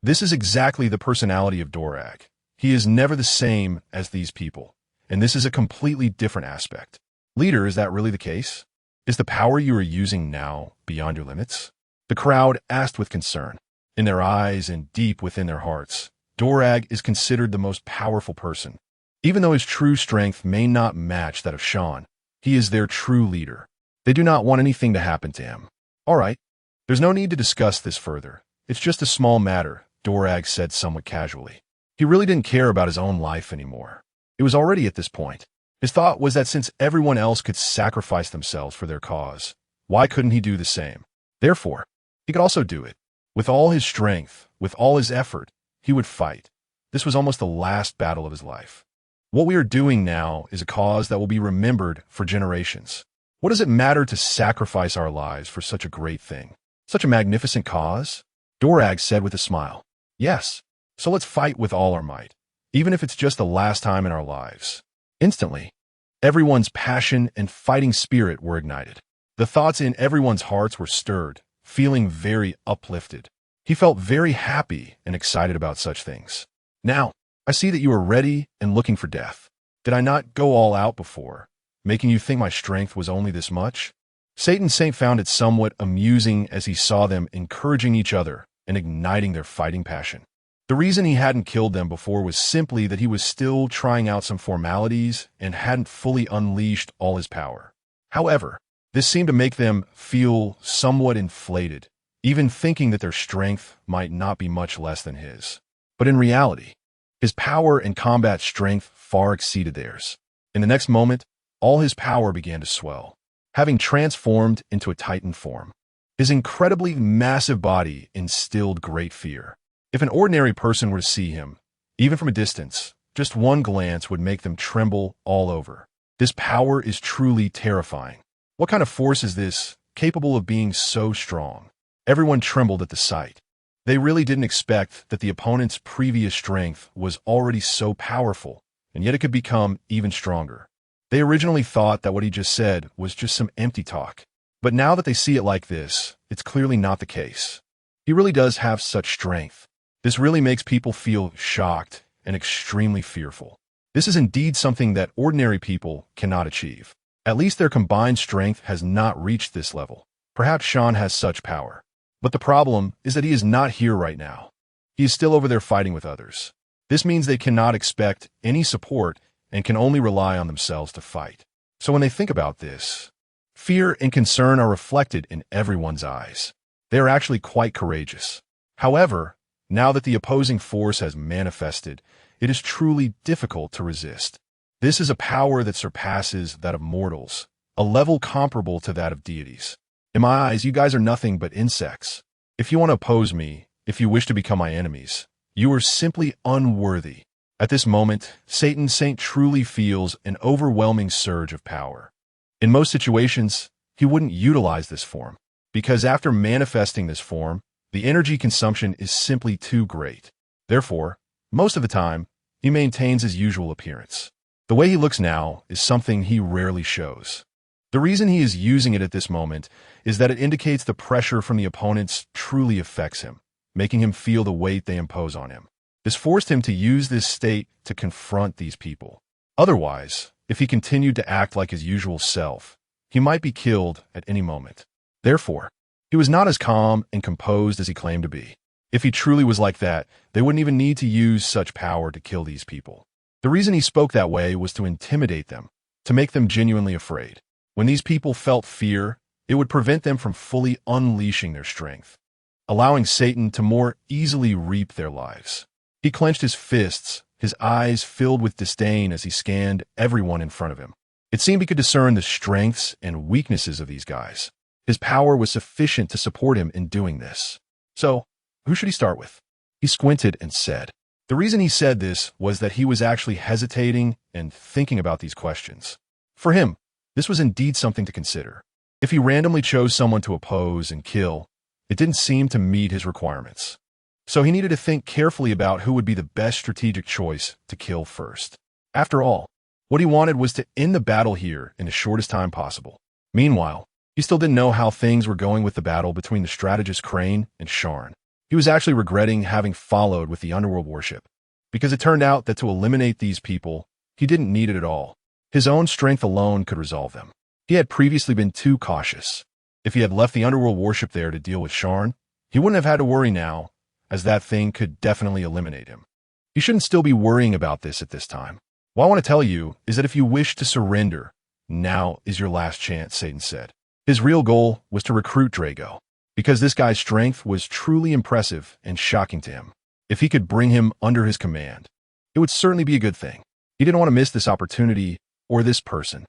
This is exactly the personality of Dolag. He is never the same as these people, and this is a completely different aspect. Leader, is that really the case? Is the power you are using now beyond your limits? The crowd asked with concern. In their eyes and deep within their hearts, Dolag is considered the most powerful person. Even though his true strength may not match that of Sharn, he is their true leader. They do not want anything to happen to him. All right, there's no need to discuss this further. It's just a small matter, Dolag said somewhat casually. He really didn't care about his own life anymore. It was already at this point. His thought was that since everyone else could sacrifice themselves for their cause, why couldn't he do the same? Therefore, he could also do it. With all his strength, with all his effort, he would fight. This was almost the last battle of his life. What we are doing now is a cause that will be remembered for generations. What does it matter to sacrifice our lives for such a great thing? Such a magnificent cause? Dolag said with a smile. Yes, so let's fight with all our might, even if it's just the last time in our lives. Instantly, everyone's passion and fighting spirit were ignited. The thoughts in everyone's hearts were stirred, feeling very uplifted. He felt very happy and excited about such things. Now, I see that you are ready and looking for death. Did I not go all out before, making you think my strength was only this much? Satan Saint found it somewhat amusing as he saw them encouraging each other and igniting their fighting passion. The reason he hadn't killed them before was simply that he was still trying out some formalities and hadn't fully unleashed all his power. However, this seemed to make them feel somewhat inflated, even thinking that their strength might not be much less than his. But in reality, his power and combat strength far exceeded theirs. In the next moment, all his power began to swell, having transformed into a titan form. His incredibly massive body instilled great fear. If an ordinary person were to see him, even from a distance, just one glance would make them tremble all over. This power is truly terrifying. What kind of force is this, capable of being so strong? Everyone trembled at the sight. They really didn't expect that the opponent's previous strength was already so powerful, and yet it could become even stronger. They originally thought that what he just said was just some empty talk. But now that they see it like this, it's clearly not the case. He really does have such strength. This really makes people feel shocked and extremely fearful. This is indeed something that ordinary people cannot achieve. At least their combined strength has not reached this level. Perhaps Sharn has such power. But the problem is that he is not here right now. He is still over there fighting with others. This means they cannot expect any support and can only rely on themselves to fight. So when they think about this, fear and concern are reflected in everyone's eyes. They are actually quite courageous. However, now that the opposing force has manifested, it is truly difficult to resist. This is a power that surpasses that of mortals, a level comparable to that of deities. In my eyes, you guys are nothing but insects. If you want to oppose me, if you wish to become my enemies, you are simply unworthy. At this moment, Satan Saint truly feels an overwhelming surge of power. In most situations, he wouldn't utilize this form, because after manifesting this form, the energy consumption is simply too great. Therefore, most of the time, he maintains his usual appearance. The way he looks now is something he rarely shows. The reason he is using it at this moment is that it indicates the pressure from the opponents truly affects him, making him feel the weight they impose on him. This forced him to use this state to confront these people. Otherwise, if he continued to act like his usual self, he might be killed at any moment. Therefore, he was not as calm and composed as he claimed to be. If he truly was like that, they wouldn't even need to use such power to kill these people. The reason he spoke that way was to intimidate them, to make them genuinely afraid. When these people felt fear, it would prevent them from fully unleashing their strength, allowing Satan to more easily reap their lives. He clenched his fists, his eyes filled with disdain as he scanned everyone in front of him. It seemed he could discern the strengths and weaknesses of these guys. His power was sufficient to support him in doing this. So, who should he start with? He squinted and said. The reason he said this was that he was actually hesitating and thinking about these questions. For him, this was indeed something to consider. If he randomly chose someone to oppose and kill, it didn't seem to meet his requirements. So he needed to think carefully about who would be the best strategic choice to kill first. After all, what he wanted was to end the battle here in the shortest time possible. Meanwhile, he still didn't know how things were going with the battle between the strategist Crane and Sharn. He was actually regretting having followed with the underworld warship, because it turned out that to eliminate these people, he didn't need it at all. His own strength alone could resolve them. He had previously been too cautious. If he had left the underworld warship there to deal with Sharn, he wouldn't have had to worry now, as that thing could definitely eliminate him. You shouldn't still be worrying about this at this time. What I want to tell you is that if you wish to surrender, now is your last chance, Satan said. His real goal was to recruit Drago, because this guy's strength was truly impressive and shocking to him. If he could bring him under his command, it would certainly be a good thing. He didn't want to miss this opportunity or this person.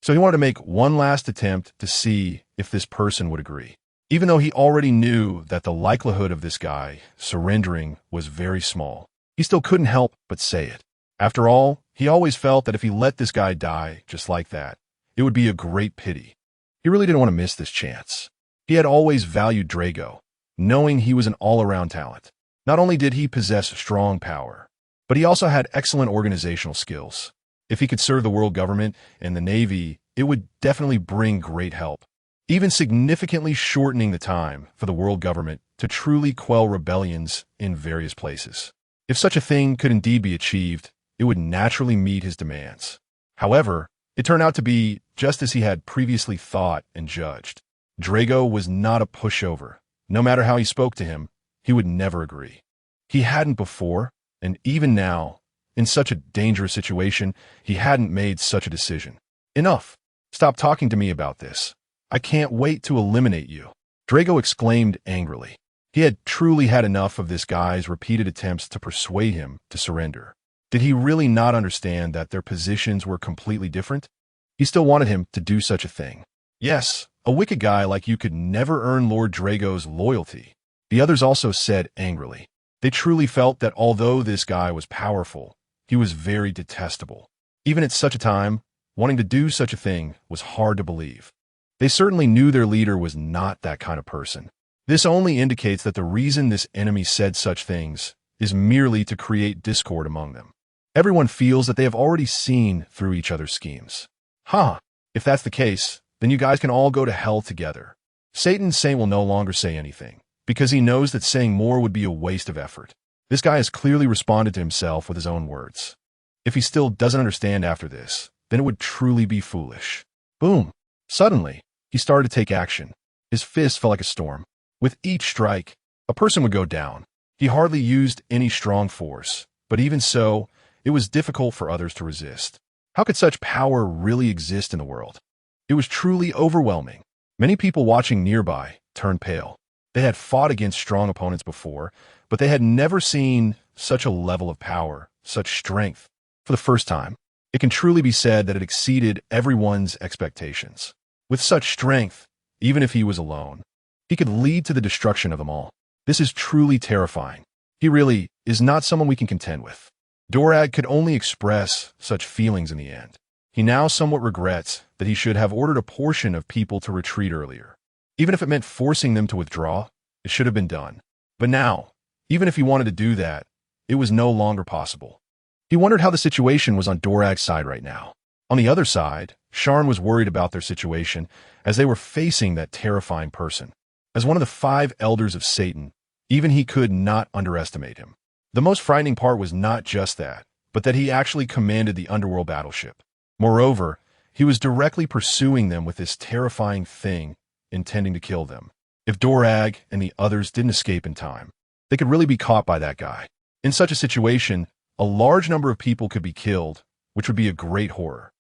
So he wanted to make one last attempt to see if this person would agree. Even though he already knew that the likelihood of this guy surrendering was very small, he still couldn't help but say it. After all, he always felt that if he let this guy die just like that, it would be a great pity. He really didn't want to miss this chance. He had always valued Drago, knowing he was an all-around talent. Not only did he possess strong power, but he also had excellent organizational skills. If he could serve the world government and the Navy, it would definitely bring great help, even significantly shortening the time for the world government to truly quell rebellions in various places. If such a thing could indeed be achieved, it would naturally meet his demands. However, it turned out to be just as he had previously thought and judged. Drago was not a pushover. No matter how he spoke to him, he would never agree. He hadn't before, and even now, in such a dangerous situation, he hadn't made such a decision. Enough. Stop talking to me about this. I can't wait to eliminate you. Drago exclaimed angrily. He had truly had enough of this guy's repeated attempts to persuade him to surrender. Did he really not understand that their positions were completely different? He still wanted him to do such a thing. Yes, a wicked guy like you could never earn Lord Drago's loyalty. The others also said angrily. They truly felt that although this guy was powerful, he was very detestable. Even at such a time, wanting to do such a thing was hard to believe. They certainly knew their leader was not that kind of person. This only indicates that the reason this enemy said such things is merely to create discord among them. Everyone feels that they have already seen through each other's schemes. If that's the case, then you guys can all go to hell together. Satan's Saint will no longer say anything, because he knows that saying more would be a waste of effort. This guy has clearly responded to himself with his own words. If he still doesn't understand after this, then it would truly be foolish. Boom! Suddenly, he started to take action. His fist felt like a storm. With each strike, a person would go down. He hardly used any strong force, but even so, it was difficult for others to resist. How could such power really exist in the world? It was truly overwhelming. Many people watching nearby turned pale. They had fought against strong opponents before, but they had never seen such a level of power, such strength. For the first time, it can truly be said that it exceeded everyone's expectations. With such strength, even if he was alone, he could lead to the destruction of them all. This is truly terrifying. He really is not someone we can contend with. Dorag could only express such feelings in the end. He now somewhat regrets that he should have ordered a portion of people to retreat earlier. Even if it meant forcing them to withdraw, it should have been done. But now, even if he wanted to do that, it was no longer possible. He wondered how the situation was on Dorag's side right now. On the other side, Sharn was worried about their situation as they were facing that terrifying person. As one of the 5 elders of Satan, even he could not underestimate him. The most frightening part was not just that, but that he actually commanded the underworld battleship. Moreover, he was directly pursuing them with this terrifying thing, intending to kill them. If Dorag and the others didn't escape in time, they could really be caught by that guy. In such a situation, a large number of people could be killed, which would be a great horror.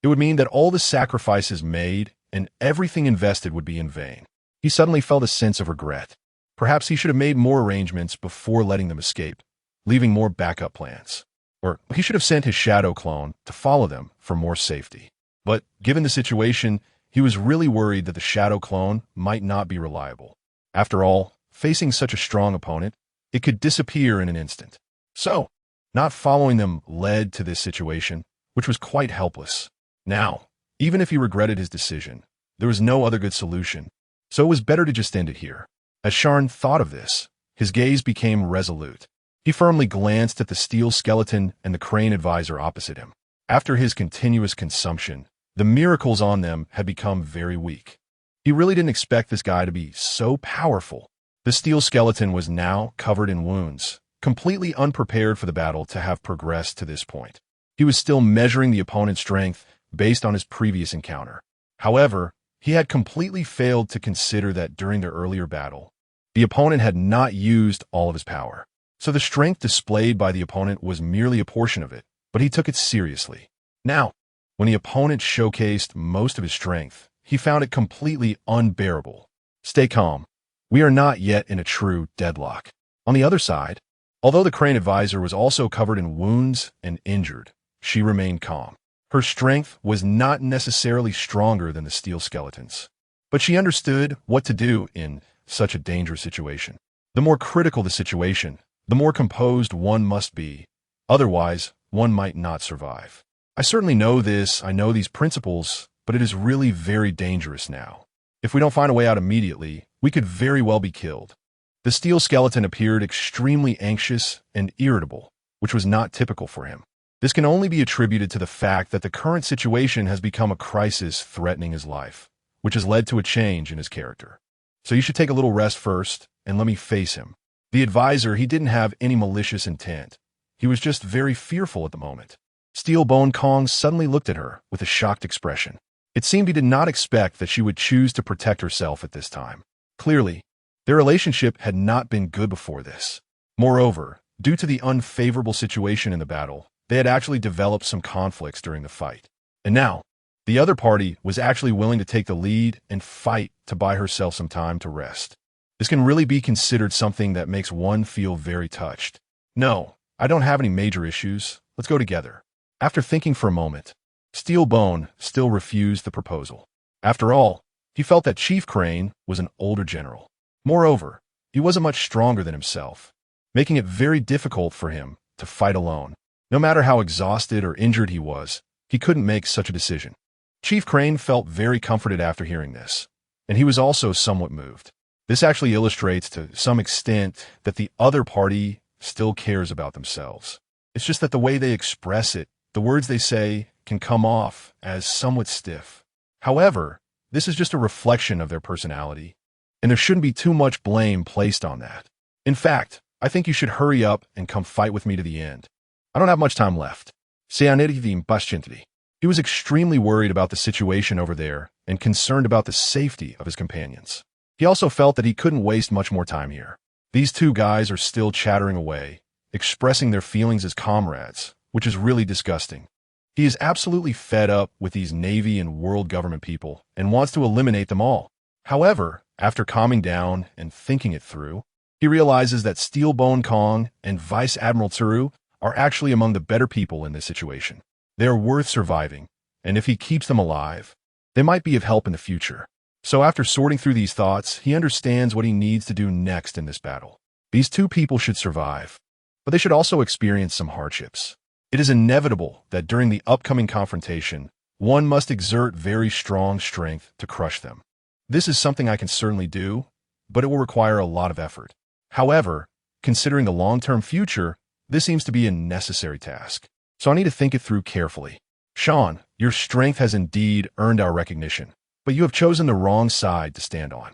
It would mean that all the sacrifices made and everything invested would be in vain. He suddenly felt a sense of regret. Perhaps he should have made more arrangements before letting them escape, leaving more backup plans. Or he should have sent his shadow clone to follow them for more safety. But given the situation, he was really worried that the shadow clone might not be reliable. After all, facing such a strong opponent, it could disappear in an instant. So, not following them led to this situation, which was quite helpless. Now, even if he regretted his decision, there was no other good solution, so it was better to just end it here. As Sharn thought of this, his gaze became resolute. He firmly glanced at the steel skeleton and the crane advisor opposite him. After his continuous consumption, the miracles on them had become very weak. He really didn't expect this guy to be so powerful. The steel skeleton was now covered in wounds, completely unprepared for the battle to have progressed to this point. He was still measuring the opponent's strength based on his previous encounter. However, he had completely failed to consider that during their earlier battle, the opponent had not used all of his power. So the strength displayed by the opponent was merely a portion of it, but he took it seriously. Now, when the opponent showcased most of his strength, he found it completely unbearable. Stay calm. We are not yet in a true deadlock. On the other side, although the crane advisor was also covered in wounds and injured, she remained calm. Her strength was not necessarily stronger than the steel skeletons, but she understood what to do in such a dangerous situation. The more critical the situation, the more composed one must be. Otherwise, one might not survive. I certainly know this, I know these principles, but it is really very dangerous now. If we don't find a way out immediately, we could very well be killed. The steel skeleton appeared extremely anxious and irritable, which was not typical for him. This can only be attributed to the fact that the current situation has become a crisis threatening his life, which has led to a change in his character. So you should take a little rest first, and let me face him. The advisor, he didn't have any malicious intent. He was just very fearful at the moment. Steel Bone Kong suddenly looked at her with a shocked expression. It seemed he did not expect that she would choose to protect herself at this time. Clearly, their relationship had not been good before this. Moreover, due to the unfavorable situation in the battle, they had actually developed some conflicts during the fight. And now, the other party was actually willing to take the lead and fight to buy herself some time to rest. This can really be considered something that makes one feel very touched. No, I don't have any major issues. Let's go together. After thinking for a moment, Steel Bone still refused the proposal. After all, he felt that Chief Crane was an older general. Moreover, he wasn't much stronger than himself, making it very difficult for him to fight alone. No matter how exhausted or injured he was, he couldn't make such a decision. Chief Crane felt very comforted after hearing this, and he was also somewhat moved. This actually illustrates to some extent that the other party still cares about themselves. It's just that the way they express it, the words they say, can come off as somewhat stiff. However, this is just a reflection of their personality, and there shouldn't be too much blame placed on that. In fact, I think you should hurry up and come fight with me to the end. I don't have much time left. He was extremely worried about the situation over there and concerned about the safety of his companions. He also felt that he couldn't waste much more time here. These two guys are still chattering away, expressing their feelings as comrades, which is really disgusting. He is absolutely fed up with these Navy and world government people and wants to eliminate them all. However, after calming down and thinking it through, he realizes that Steel Bone Kong and Vice Admiral Tsuru are actually among the better people in this situation. They are worth surviving, and if he keeps them alive, they might be of help in the future. So after sorting through these thoughts, he understands what he needs to do next in this battle. These two people should survive, but they should also experience some hardships. It is inevitable that during the upcoming confrontation, one must exert very strong strength to crush them. This is something I can certainly do, but it will require a lot of effort. However, considering the long-term future, this seems to be a necessary task. So I need to think it through carefully. Sharn, your strength has indeed earned our recognition, but you have chosen the wrong side to stand on.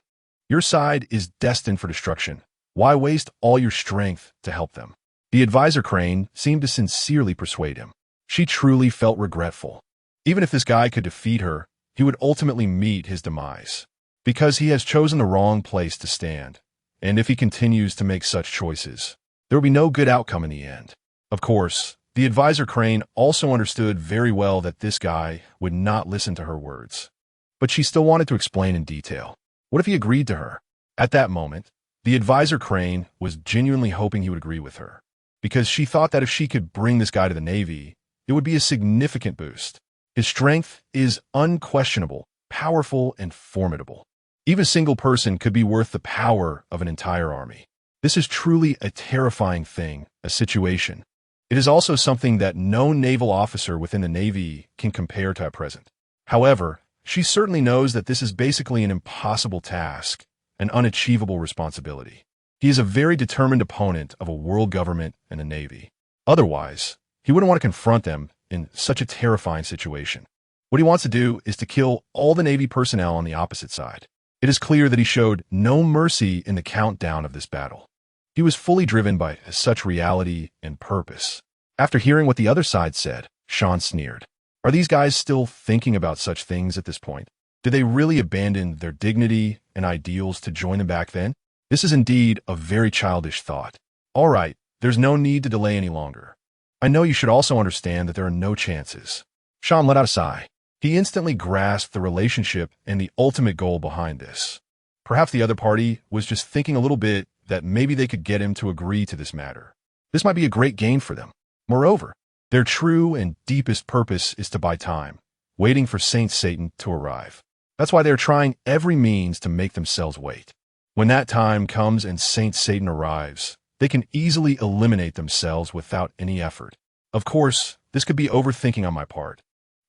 Your side is destined for destruction. Why waste all your strength to help them? The advisor Crane seemed to sincerely persuade him. She truly felt regretful. Even if this guy could defeat her, he would ultimately meet his demise, because he has chosen the wrong place to stand. And if he continues to make such choices, there will be no good outcome in the end. Of course, the advisor Crane also understood very well that this guy would not listen to her words. but she still wanted to explain in detail. What if he agreed to her? At that moment, the advisor Crane was genuinely hoping he would agree with her, because she thought that if she could bring this guy to the Navy, it would be a significant boost. His strength is unquestionable, powerful, and formidable. Even a single person could be worth the power of an entire army. This is truly a terrifying thing, a situation. It is also something that no naval officer within the Navy can compare to at present. However, she certainly knows that this is basically an impossible task, an unachievable responsibility. He is a very determined opponent of a world government and a Navy. Otherwise, he wouldn't want to confront them in such a terrifying situation. What he wants to do is to kill all the Navy personnel on the opposite side. It is clear that he showed no mercy in the countdown of this battle. He was fully driven by such reality and purpose. After hearing what the other side said, Sharn sneered. Are these guys still thinking about such things at this point? Did they really abandon their dignity and ideals to join them back then? This is indeed a very childish thought. All right, there's no need to delay any longer. I know you should also understand that there are no chances. Sharn let out a sigh. He instantly grasped the relationship and the ultimate goal behind this. Perhaps the other party was just thinking a little bit that maybe they could get him to agree to this matter. This might be a great gain for them. Moreover, their true and deepest purpose is to buy time, waiting for Saint Satan to arrive. That's why they're trying every means to make themselves wait. When that time comes and Saint Satan arrives, they can easily eliminate themselves without any effort. Of course, this could be overthinking on my part,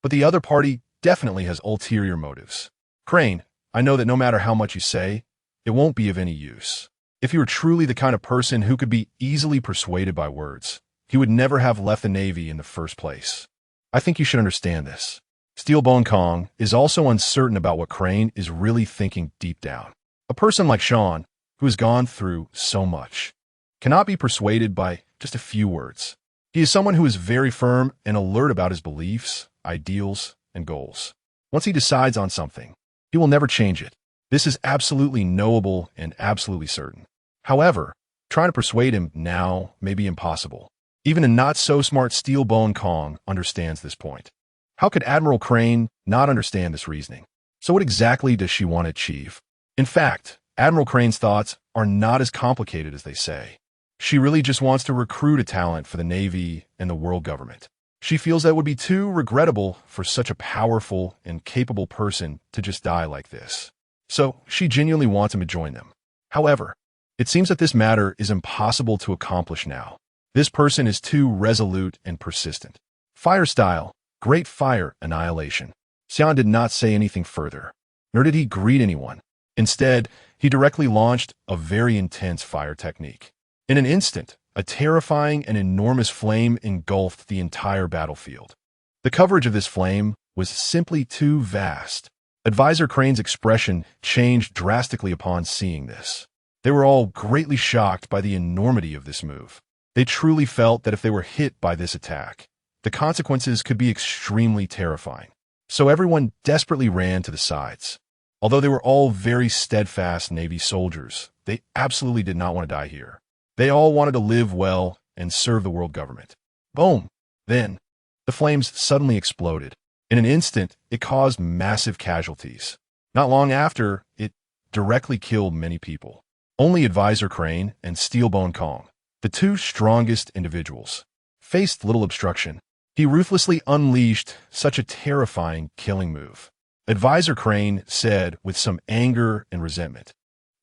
but the other party definitely has ulterior motives. Crane, I know that no matter how much you say, it won't be of any use. If you were truly the kind of person who could be easily persuaded by words, he would never have left the Navy in the first place. I think you should understand this. Steelbone Kong is also uncertain about what Crane is really thinking deep down. A person like Sharn, who has gone through so much, cannot be persuaded by just a few words. He is someone who is very firm and alert about his beliefs, ideals, and goals. Once he decides on something, he will never change it. This is absolutely knowable and absolutely certain. However, trying to persuade him now may be impossible. Even a not-so-smart Steelbone Kong understands this point. How could Admiral Crane not understand this reasoning? So what exactly does she want to achieve? In fact, Admiral Crane's thoughts are not as complicated as they say. She really just wants to recruit a talent for the Navy and the world government. She feels that it would be too regrettable for such a powerful and capable person to just die like this. So she genuinely wants him to join them. However, it seems that this matter is impossible to accomplish now. This person is too resolute and persistent. Fire style, great fire annihilation. Xian did not say anything further, nor did he greet anyone. Instead, he directly launched a very intense fire technique. In an instant, a terrifying and enormous flame engulfed the entire battlefield. The coverage of this flame was simply too vast. Advisor Crane's expression changed drastically upon seeing this. They were all greatly shocked by the enormity of this move. They truly felt that if they were hit by this attack, the consequences could be extremely terrifying. So everyone desperately ran to the sides. Although they were all very steadfast Navy soldiers, they absolutely did not want to die here. They all wanted to live well and serve the world government. Boom! Then, the flames suddenly exploded. In an instant, it caused massive casualties. Not long after, it directly killed many people. Only Advisor Crane and Steelbone Kong, the two strongest individuals, faced little obstruction. He ruthlessly unleashed such a terrifying killing move. Advisor Crane said with some anger and resentment,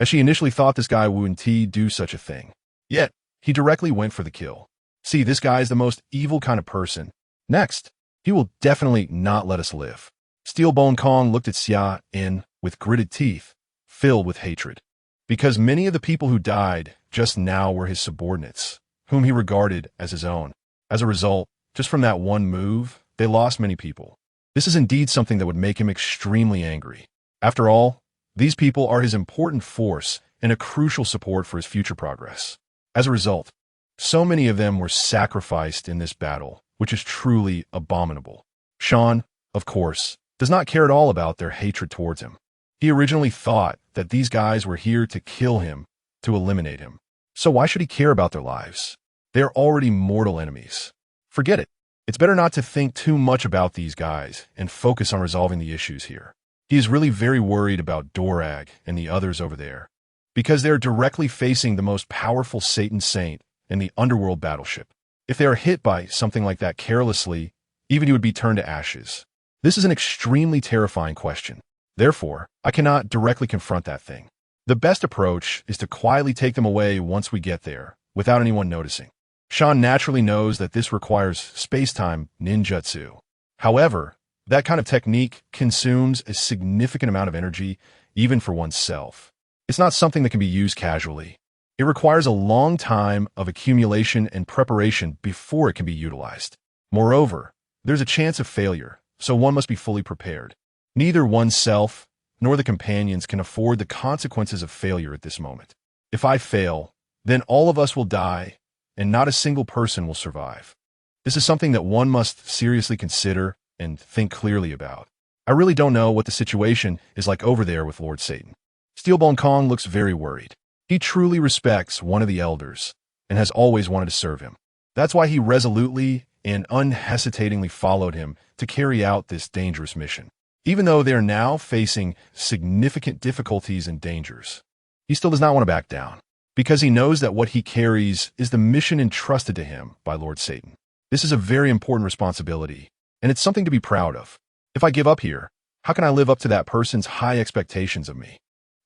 as she initially thought this guy wouldn't do such a thing. Yet, he directly went for the kill. See, this guy is the most evil kind of person. Next, he will definitely not let us live. Steelbone Kong looked at Xia In with gritted teeth, filled with hatred. Because many of the people who died just now were his subordinates, whom he regarded as his own. As a result, just from that one move, they lost many people. This is indeed something that would make him extremely angry. After all, these people are his important force and a crucial support for his future progress. As a result, so many of them were sacrificed in this battle, which is truly abominable. Sharn, of course, does not care at all about their hatred towards him. He originally thought that these guys were here to kill him, to eliminate him. So why should he care about their lives? They are already mortal enemies. Forget it. It's better not to think too much about these guys and focus on resolving the issues here. He is really very worried about Dorag and the others over there, because they are directly facing the most powerful Satan Saint in the underworld battleship. If they are hit by something like that carelessly, even he would be turned to ashes. This is an extremely terrifying question. Therefore, I cannot directly confront that thing. The best approach is to quietly take them away once we get there, without anyone noticing. Sharn naturally knows that this requires space-time ninjutsu. However, that kind of technique consumes a significant amount of energy, even for oneself. It's not something that can be used casually. It requires a long time of accumulation and preparation before it can be utilized. Moreover, there's a chance of failure, so one must be fully prepared. Neither oneself nor the companions can afford the consequences of failure at this moment. If I fail, then all of us will die, and not a single person will survive. This is something that one must seriously consider and think clearly about. I really don't know what the situation is like over there with Lord Satan. Steelbone Kong looks very worried. He truly respects one of the elders and has always wanted to serve him. That's why he resolutely and unhesitatingly followed him to carry out this dangerous mission. Even though they are now facing significant difficulties and dangers, he still does not want to back down, because he knows that what he carries is the mission entrusted to him by Lord Satan. This is a very important responsibility, and it's something to be proud of. If I give up here, how can I live up to that person's high expectations of me?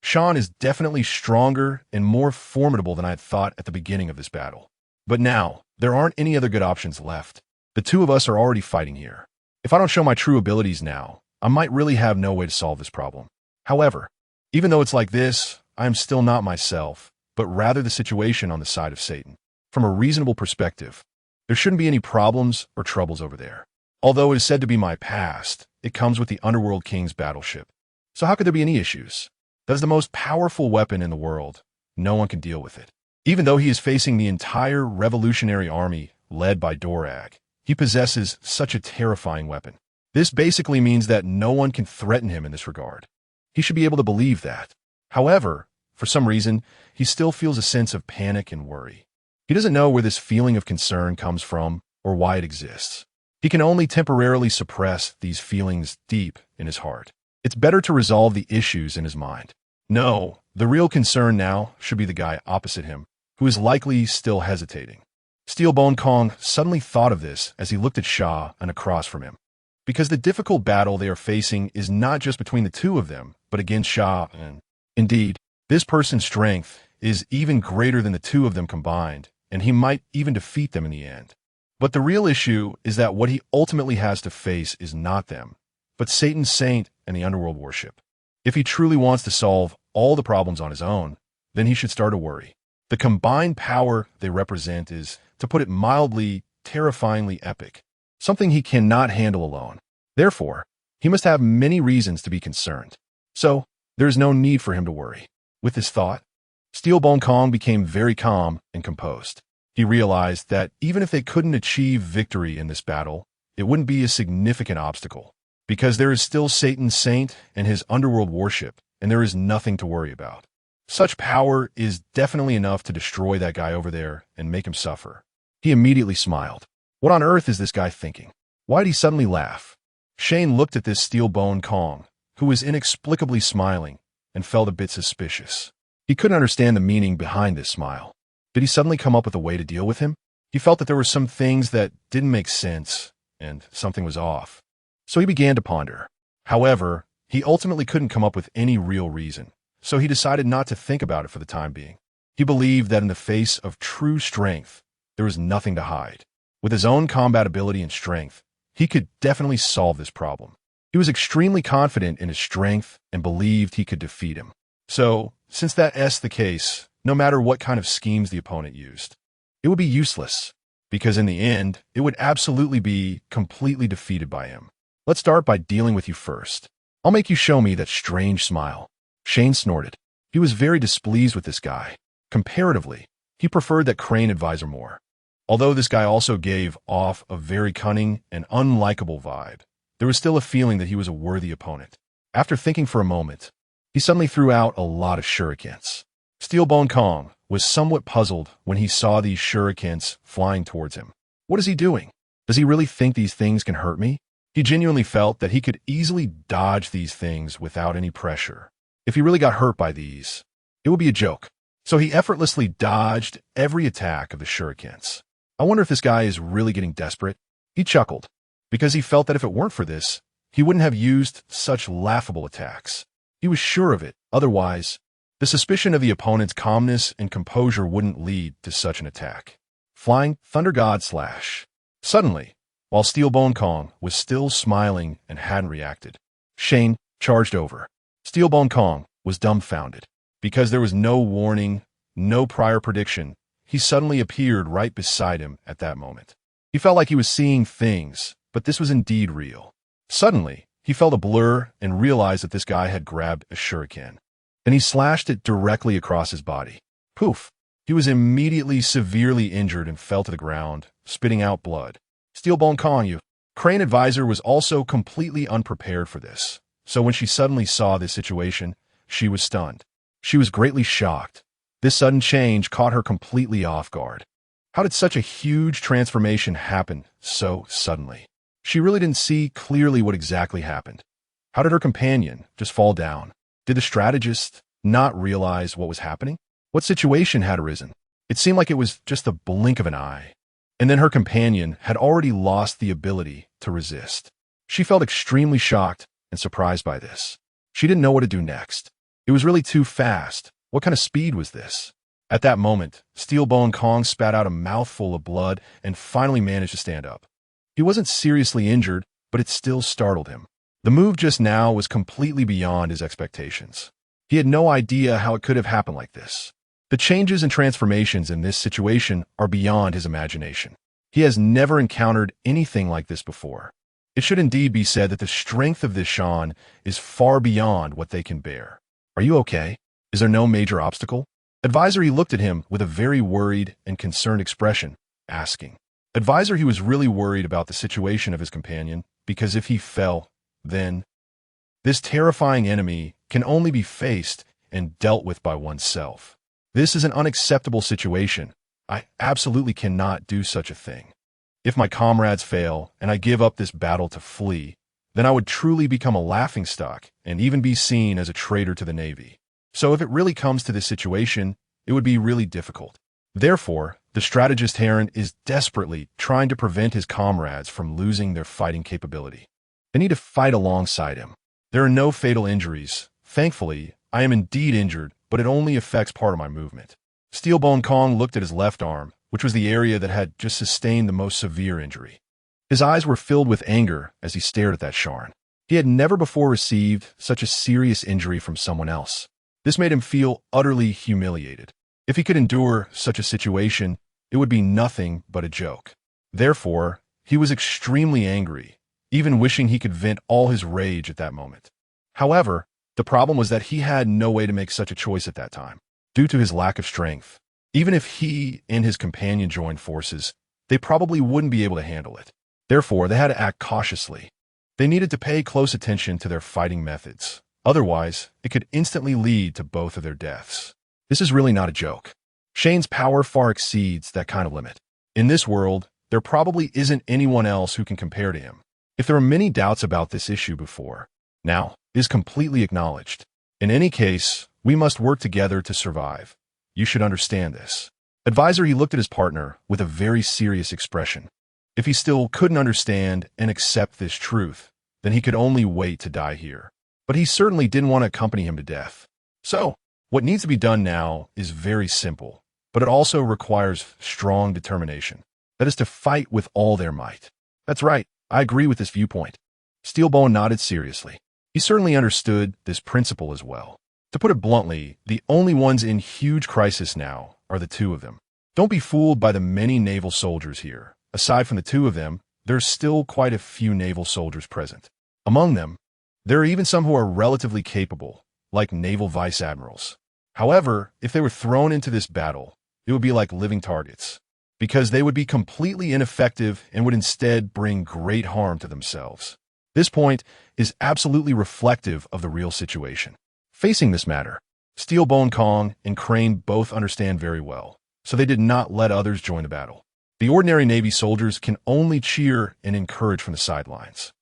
Sharn is definitely stronger and more formidable than I had thought at the beginning of this battle. But now, there aren't any other good options left. The two of us are already fighting here. If I don't show my true abilities now, I might really have no way to solve this problem. However, even though it's like this, I am still not myself, but rather the situation on the side of Satan. From a reasonable perspective, there shouldn't be any problems or troubles over there. Although it is said to be my past, it comes with the Underworld King's battleship. So how could there be any issues? That is the most powerful weapon in the world. No one can deal with it. Even though he is facing the entire revolutionary army led by Dorag, he possesses such a terrifying weapon. This basically means that no one can threaten him in this regard. He should be able to believe that. However, for some reason, he still feels a sense of panic and worry. He doesn't know where this feeling of concern comes from or why it exists. He can only temporarily suppress these feelings deep in his heart. It's better to resolve the issues in his mind. No, the real concern now should be the guy opposite him, who is likely still hesitating. Steelbone Kong suddenly thought of this as he looked at Sha and across from him. Because the difficult battle they are facing is not just between the two of them, but against Sha and... Indeed, this person's strength is even greater than the two of them combined, and he might even defeat them in the end. But the real issue is that what he ultimately has to face is not them, but Satan's Saint and the Underworld worship. If he truly wants to solve all the problems on his own, then he should start to worry. The combined power they represent is, to put it mildly, terrifyingly epic, something he cannot handle alone. Therefore, he must have many reasons to be concerned. So, there is no need for him to worry. With this thought, Steelbone Kong became very calm and composed. He realized that even if they couldn't achieve victory in this battle, it wouldn't be a significant obstacle, because there is still Satan's Saint and his underworld worship, and there is nothing to worry about. Such power is definitely enough to destroy that guy over there and make him suffer. He immediately smiled. What on earth is this guy thinking? Why did he suddenly laugh? Shane looked at this Steelbone Kong, who was inexplicably smiling, and felt a bit suspicious. He couldn't understand the meaning behind this smile. Did he suddenly come up with a way to deal with him? He felt that there were some things that didn't make sense, and something was off. So he began to ponder. However, he ultimately couldn't come up with any real reason, so he decided not to think about it for the time being. He believed that in the face of true strength, there was nothing to hide. With his own combat ability and strength, he could definitely solve this problem. He was extremely confident in his strength and believed he could defeat him. So, since that's the case, no matter what kind of schemes the opponent used, it would be useless, because in the end, it would absolutely be completely defeated by him. Let's start by dealing with you first. I'll make you show me that strange smile. Shane snorted. He was very displeased with this guy. Comparatively, he preferred that Crane advisor more. Although this guy also gave off a very cunning and unlikable vibe, there was still a feeling that he was a worthy opponent. After thinking for a moment, he suddenly threw out a lot of shurikens. Steelbone Kong was somewhat puzzled when he saw these shurikens flying towards him. What is he doing? Does he really think these things can hurt me? He He genuinely felt that he could easily dodge these things without any pressure. If he really got hurt by these, it would be a joke. So he effortlessly dodged every attack of the shurikens. I wonder if this guy is really getting desperate. He chuckled, because he felt that if it weren't for this, he wouldn't have used such laughable attacks. He was sure of it. Otherwise, the suspicion of the opponent's calmness and composure wouldn't lead to such an attack. Flying Thunder God Slash. Suddenly, while Steelbone Kong was still smiling and hadn't reacted, Sharn charged over. Steelbone Kong was dumbfounded. Because there was no warning, no prior prediction, he suddenly appeared right beside him at that moment. He felt like he was seeing things, but this was indeed real. Suddenly, he felt a blur and realized that this guy had grabbed a shuriken. Then he slashed it directly across his body. Poof! He was immediately severely injured and fell to the ground, spitting out blood. Steelbone Kong, you. Crane Advisor was also completely unprepared for this, so when she suddenly saw this situation, she was stunned. She was greatly shocked. This sudden change caught her completely off guard. How did such a huge transformation happen so suddenly? She really didn't see clearly what exactly happened. How did her companion just fall down? Did the strategist not realize what was happening? What situation had arisen? It seemed like it was just the blink of an eye. And then her companion had already lost the ability to resist. She felt extremely shocked and surprised by this. She didn't know what to do next. It was really too fast. What kind of speed was this? At that moment, Steelbone Kong spat out a mouthful of blood and finally managed to stand up. He wasn't seriously injured, but it still startled him. The move just now was completely beyond his expectations. He had no idea how it could have happened like this. The changes and transformations in this situation are beyond his imagination. He has never encountered anything like this before. It should indeed be said that the strength of this Sharn is far beyond what they can bear. Are you okay? Is there no major obstacle? Advisory looked at him with a very worried and concerned expression, asking. Advisor, he was really worried about the situation of his companion, because if he fell, then this terrifying enemy can only be faced and dealt with by oneself. This is an unacceptable situation. I absolutely cannot do such a thing. If my comrades fail and I give up this battle to flee, then I would truly become a laughingstock and even be seen as a traitor to the Navy. So if it really comes to this situation, it would be really difficult. Therefore, the strategist Heron is desperately trying to prevent his comrades from losing their fighting capability. They need to fight alongside him. There are no fatal injuries. Thankfully, I am indeed injured, but it only affects part of my movement. Steelbone Kong looked at his left arm, which was the area that had just sustained the most severe injury. His eyes were filled with anger as he stared at that Sharn. He had never before received such a serious injury from someone else. This made him feel utterly humiliated. If he could endure such a situation, it would be nothing but a joke. Therefore, he was extremely angry, even wishing he could vent all his rage at that moment. However, the problem was that he had no way to make such a choice at that time, due to his lack of strength. Even if he and his companion joined forces, they probably wouldn't be able to handle it. Therefore, they had to act cautiously. They needed to pay close attention to their fighting methods. Otherwise, it could instantly lead to both of their deaths. This is really not a joke. Sharn's power far exceeds that kind of limit. In this world, there probably isn't anyone else who can compare to him. If there are many doubts about this issue before, now it is completely acknowledged. In any case, we must work together to survive. You should understand this. Advisor, he looked at his partner with a very serious expression. If he still couldn't understand and accept this truth, then he could only wait to die here. But he certainly didn't want to accompany him to death. So, what needs to be done now is very simple, but it also requires strong determination. That is to fight with all their might. That's right, I agree with this viewpoint. Steelbone nodded seriously. He certainly understood this principle as well. To put it bluntly, the only ones in huge crisis now are the two of them. Don't be fooled by the many naval soldiers here. Aside from the two of them, there's still quite a few naval soldiers present. Among them, there are even some who are relatively capable, like naval vice admirals. However, if they were thrown into this battle, it would be like living targets, because they would be completely ineffective and would instead bring great harm to themselves. This point is absolutely reflective of the real situation. Facing this matter, Steelbone Kong and Crane both understand very well, so they did not let others join the battle. The ordinary Navy soldiers can only cheer and encourage from the sidelines.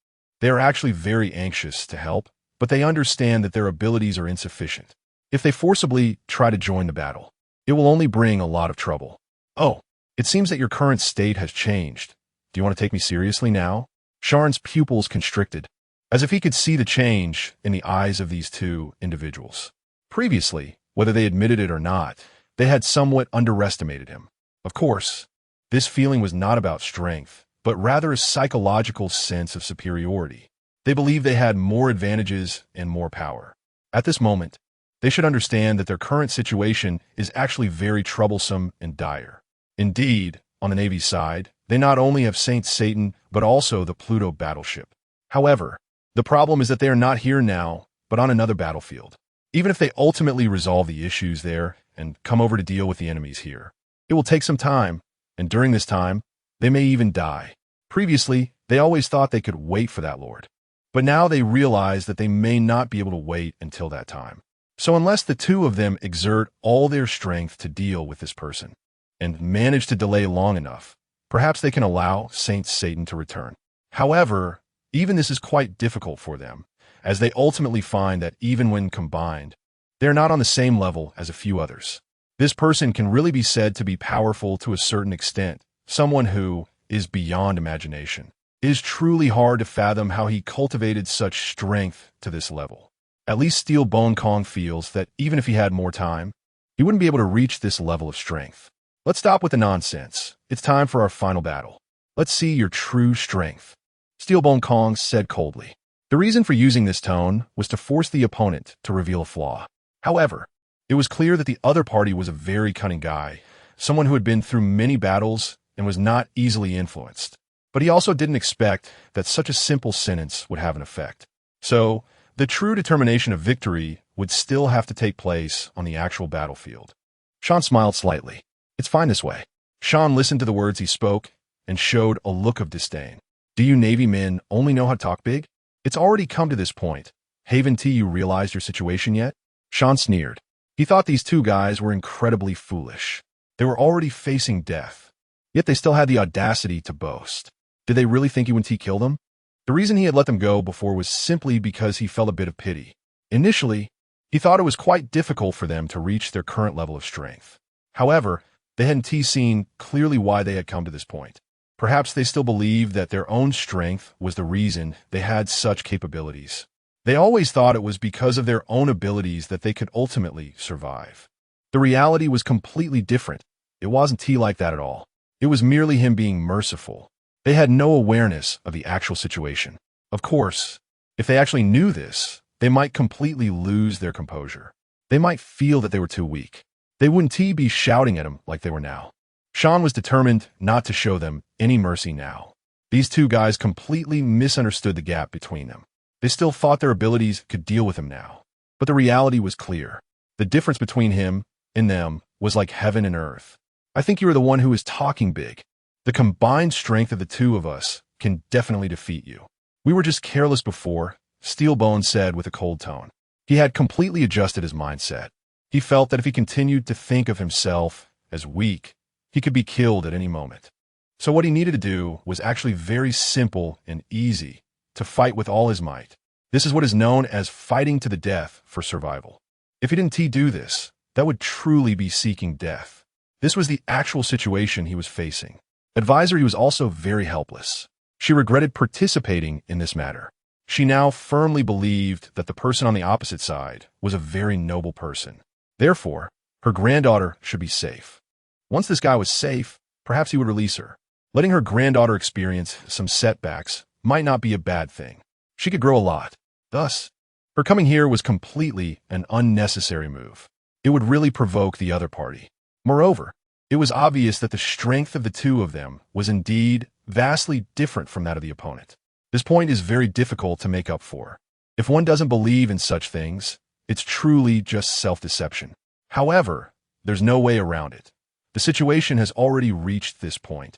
They are actually very anxious to help, but they understand that their abilities are insufficient. If they forcibly try to join the battle, it will only bring a lot of trouble. Oh, it seems that your current state has changed. Do you want to take me seriously now? Sharn's pupils constricted, as if he could see the change in the eyes of these two individuals. Previously, whether they admitted it or not, they had somewhat underestimated him. Of course, this feeling was not about strength, but rather a psychological sense of superiority. They believed they had more advantages and more power. At this moment, they should understand that their current situation is actually very troublesome and dire. Indeed, on the Navy's side, they not only have Saint Satan, but also the Pluto battleship. However, the problem is that they are not here now, but on another battlefield. Even if they ultimately resolve the issues there and come over to deal with the enemies here, it will take some time, and during this time, they may even die. Previously, they always thought they could wait for that Lord. But now they realize that they may not be able to wait until that time. So unless the two of them exert all their strength to deal with this person and manage to delay long enough, perhaps they can allow Saint Satan to return. However, even this is quite difficult for them, as they ultimately find that even when combined, they're not on the same level as a few others. This person can really be said to be powerful to a certain extent, someone who is beyond imagination. It is truly hard to fathom how he cultivated such strength to this level. At least Steel Bone Kong feels that even if he had more time, he wouldn't be able to reach this level of strength. Let's stop with the nonsense. It's time for our final battle. Let's see your true strength. Steel Bone Kong said coldly. The reason for using this tone was to force the opponent to reveal a flaw. However, it was clear that the other party was a very cunning guy, someone who had been through many battles and was not easily influenced. But he also didn't expect that such a simple sentence would have an effect. So, the true determination of victory would still have to take place on the actual battlefield. Sharn smiled slightly. It's fine this way. Sharn listened to the words he spoke and showed a look of disdain. Do you Navy men only know how to talk big? It's already come to this point. Haven't you realized your situation yet? Sharn sneered. He thought these two guys were incredibly foolish. They were already facing death, yet they still had the audacity to boast. Did they really think he would kill them? The reason he had let them go before was simply because he felt a bit of pity. Initially, he thought it was quite difficult for them to reach their current level of strength. However, they hadn't seen clearly why they had come to this point. Perhaps they still believed that their own strength was the reason they had such capabilities. They always thought it was because of their own abilities that they could ultimately survive. The reality was completely different. It wasn't like that at all. It was merely him being merciful. They had no awareness of the actual situation. Of course, if they actually knew this, they might completely lose their composure. They might feel that they were too weak. They wouldn't be shouting at him like they were now. Sharn was determined not to show them any mercy now. These two guys completely misunderstood the gap between them. They still thought their abilities could deal with him now. But the reality was clear. The difference between him and them was like heaven and earth. I think you are the one who is talking big. The combined strength of the two of us can definitely defeat you. We were just careless before, Steelbone said with a cold tone. He had completely adjusted his mindset. He felt that if he continued to think of himself as weak, he could be killed at any moment. So what he needed to do was actually very simple and easy, to fight with all his might. This is what is known as fighting to the death for survival. If he didn't do this, that would truly be seeking death. This was the actual situation he was facing. Advisor, he was also very helpless. She regretted participating in this matter. She now firmly believed that the person on the opposite side was a very noble person. Therefore, her granddaughter should be safe. Once this guy was safe, perhaps he would release her. Letting her granddaughter experience some setbacks might not be a bad thing. She could grow a lot. Thus, her coming here was completely an unnecessary move. It would really provoke the other party. Moreover, it was obvious that the strength of the two of them was indeed vastly different from that of the opponent. This point is very difficult to make up for. If one doesn't believe in such things, it's truly just self-deception. However, there's no way around it. The situation has already reached this point,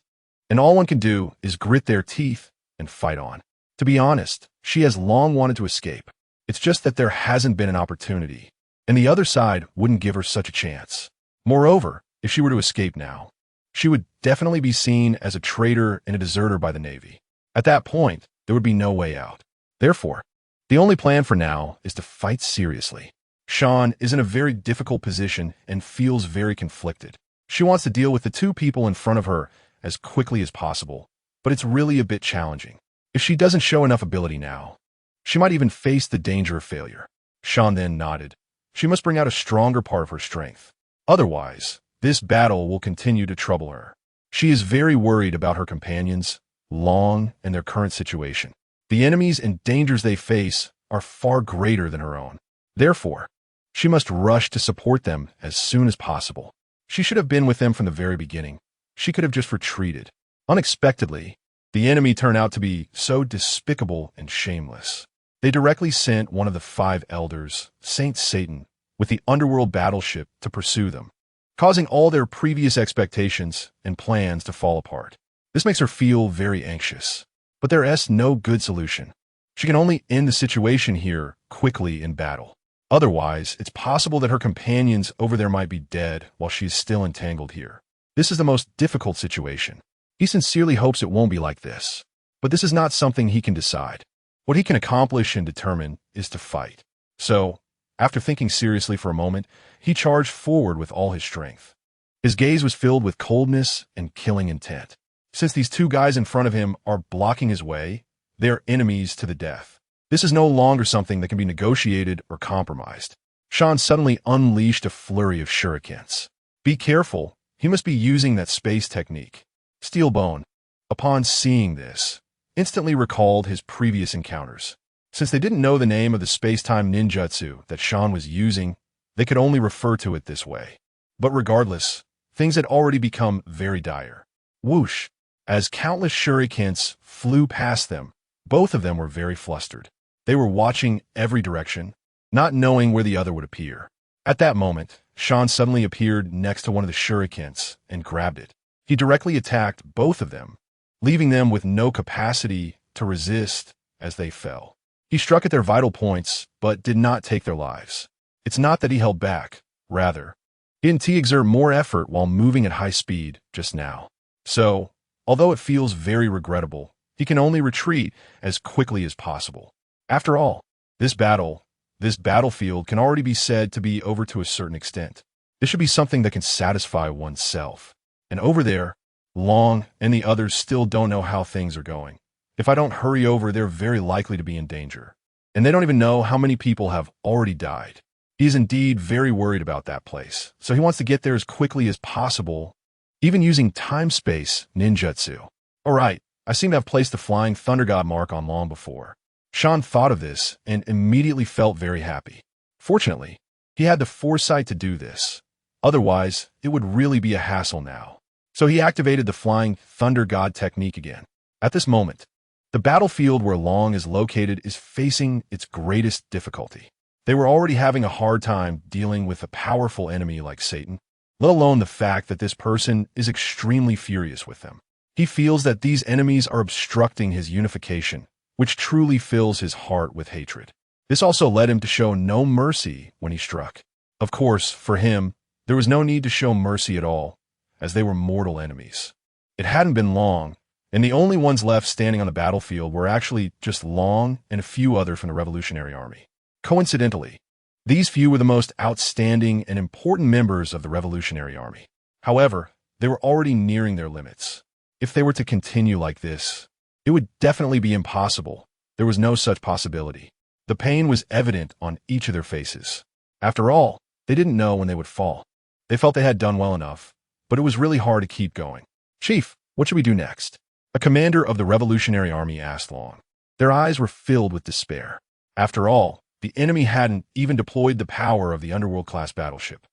and all one can do is grit their teeth and fight on. To be honest, she has long wanted to escape. It's just that there hasn't been an opportunity, and the other side wouldn't give her such a chance. Moreover, if she were to escape now, she would definitely be seen as a traitor and a deserter by the Navy. At that point, there would be no way out. Therefore, the only plan for now is to fight seriously. Sharn is in a very difficult position and feels very conflicted. She wants to deal with the two people in front of her as quickly as possible, but it's really a bit challenging. If she doesn't show enough ability now, she might even face the danger of failure. Sharn then nodded. She must bring out a stronger part of her strength. Otherwise, this battle will continue to trouble her. She is very worried about her companions, Long, and their current situation. The enemies and dangers they face are far greater than her own. Therefore, she must rush to support them as soon as possible. She should have been with them from the very beginning. She could have just retreated. Unexpectedly, the enemy turned out to be so despicable and shameless. They directly sent one of the 5 elders, Saint Satan, with the underworld battleship to pursue them, causing all their previous expectations and plans to fall apart. This makes her feel very anxious, but there is no good solution. She can only end the situation here quickly in battle. Otherwise, it's possible that her companions over there might be dead while she is still entangled here. This is the most difficult situation. He sincerely hopes it won't be like this, but this is not something he can decide. What he can accomplish and determine is to fight. So, after thinking seriously for a moment, he charged forward with all his strength. His gaze was filled with coldness and killing intent. Since these 2 guys in front of him are blocking his way, they are enemies to the death. This is no longer something that can be negotiated or compromised. Sharn suddenly unleashed a flurry of shurikens. Be careful, he must be using that space technique. Steelbone, upon seeing this, instantly recalled his previous encounters. Since they didn't know the name of the space-time ninjutsu that Sharn was using, they could only refer to it this way. But regardless, things had already become very dire. Whoosh! As countless shurikens flew past them, both of them were very flustered. They were watching every direction, not knowing where the other would appear. At that moment, Sharn suddenly appeared next to one of the shurikens and grabbed it. He directly attacked both of them, leaving them with no capacity to resist as they fell. He struck at their vital points, but did not take their lives. It's not that he held back. Rather, he didn't exert more effort while moving at high speed just now. So, although it feels very regrettable, he can only retreat as quickly as possible. After all, this battlefield can already be said to be over to a certain extent. This should be something that can satisfy oneself. And over there, Long and the others still don't know how things are going. If I don't hurry over, they're very likely to be in danger. And they don't even know how many people have already died. He is indeed very worried about that place, so he wants to get there as quickly as possible, even using time-space ninjutsu. Alright, I seem to have placed the flying thunder god mark on Long before. Sharn thought of this and immediately felt very happy. Fortunately, he had the foresight to do this. Otherwise, it would really be a hassle now. So he activated the flying thunder god technique again. At this moment, the battlefield where Long is located is facing its greatest difficulty. They were already having a hard time dealing with a powerful enemy like Satan, let alone the fact that this person is extremely furious with them. He feels that these enemies are obstructing his unification, which truly fills his heart with hatred. This also led him to show no mercy when he struck. Of course, for him, there was no need to show mercy at all, as they were mortal enemies. It hadn't been long, and the only ones left standing on the battlefield were actually just Long and a few others from the Revolutionary Army. Coincidentally, these few were the most outstanding and important members of the Revolutionary Army. However, they were already nearing their limits. If they were to continue like this, it would definitely be impossible. There was no such possibility. The pain was evident on each of their faces. After all, they didn't know when they would fall. They felt they had done well enough, but it was really hard to keep going. Chief, what should we do next? A commander of the Revolutionary Army asked Long. Their eyes were filled with despair. After all, the enemy hadn't even deployed the power of the Underworld-class battleship.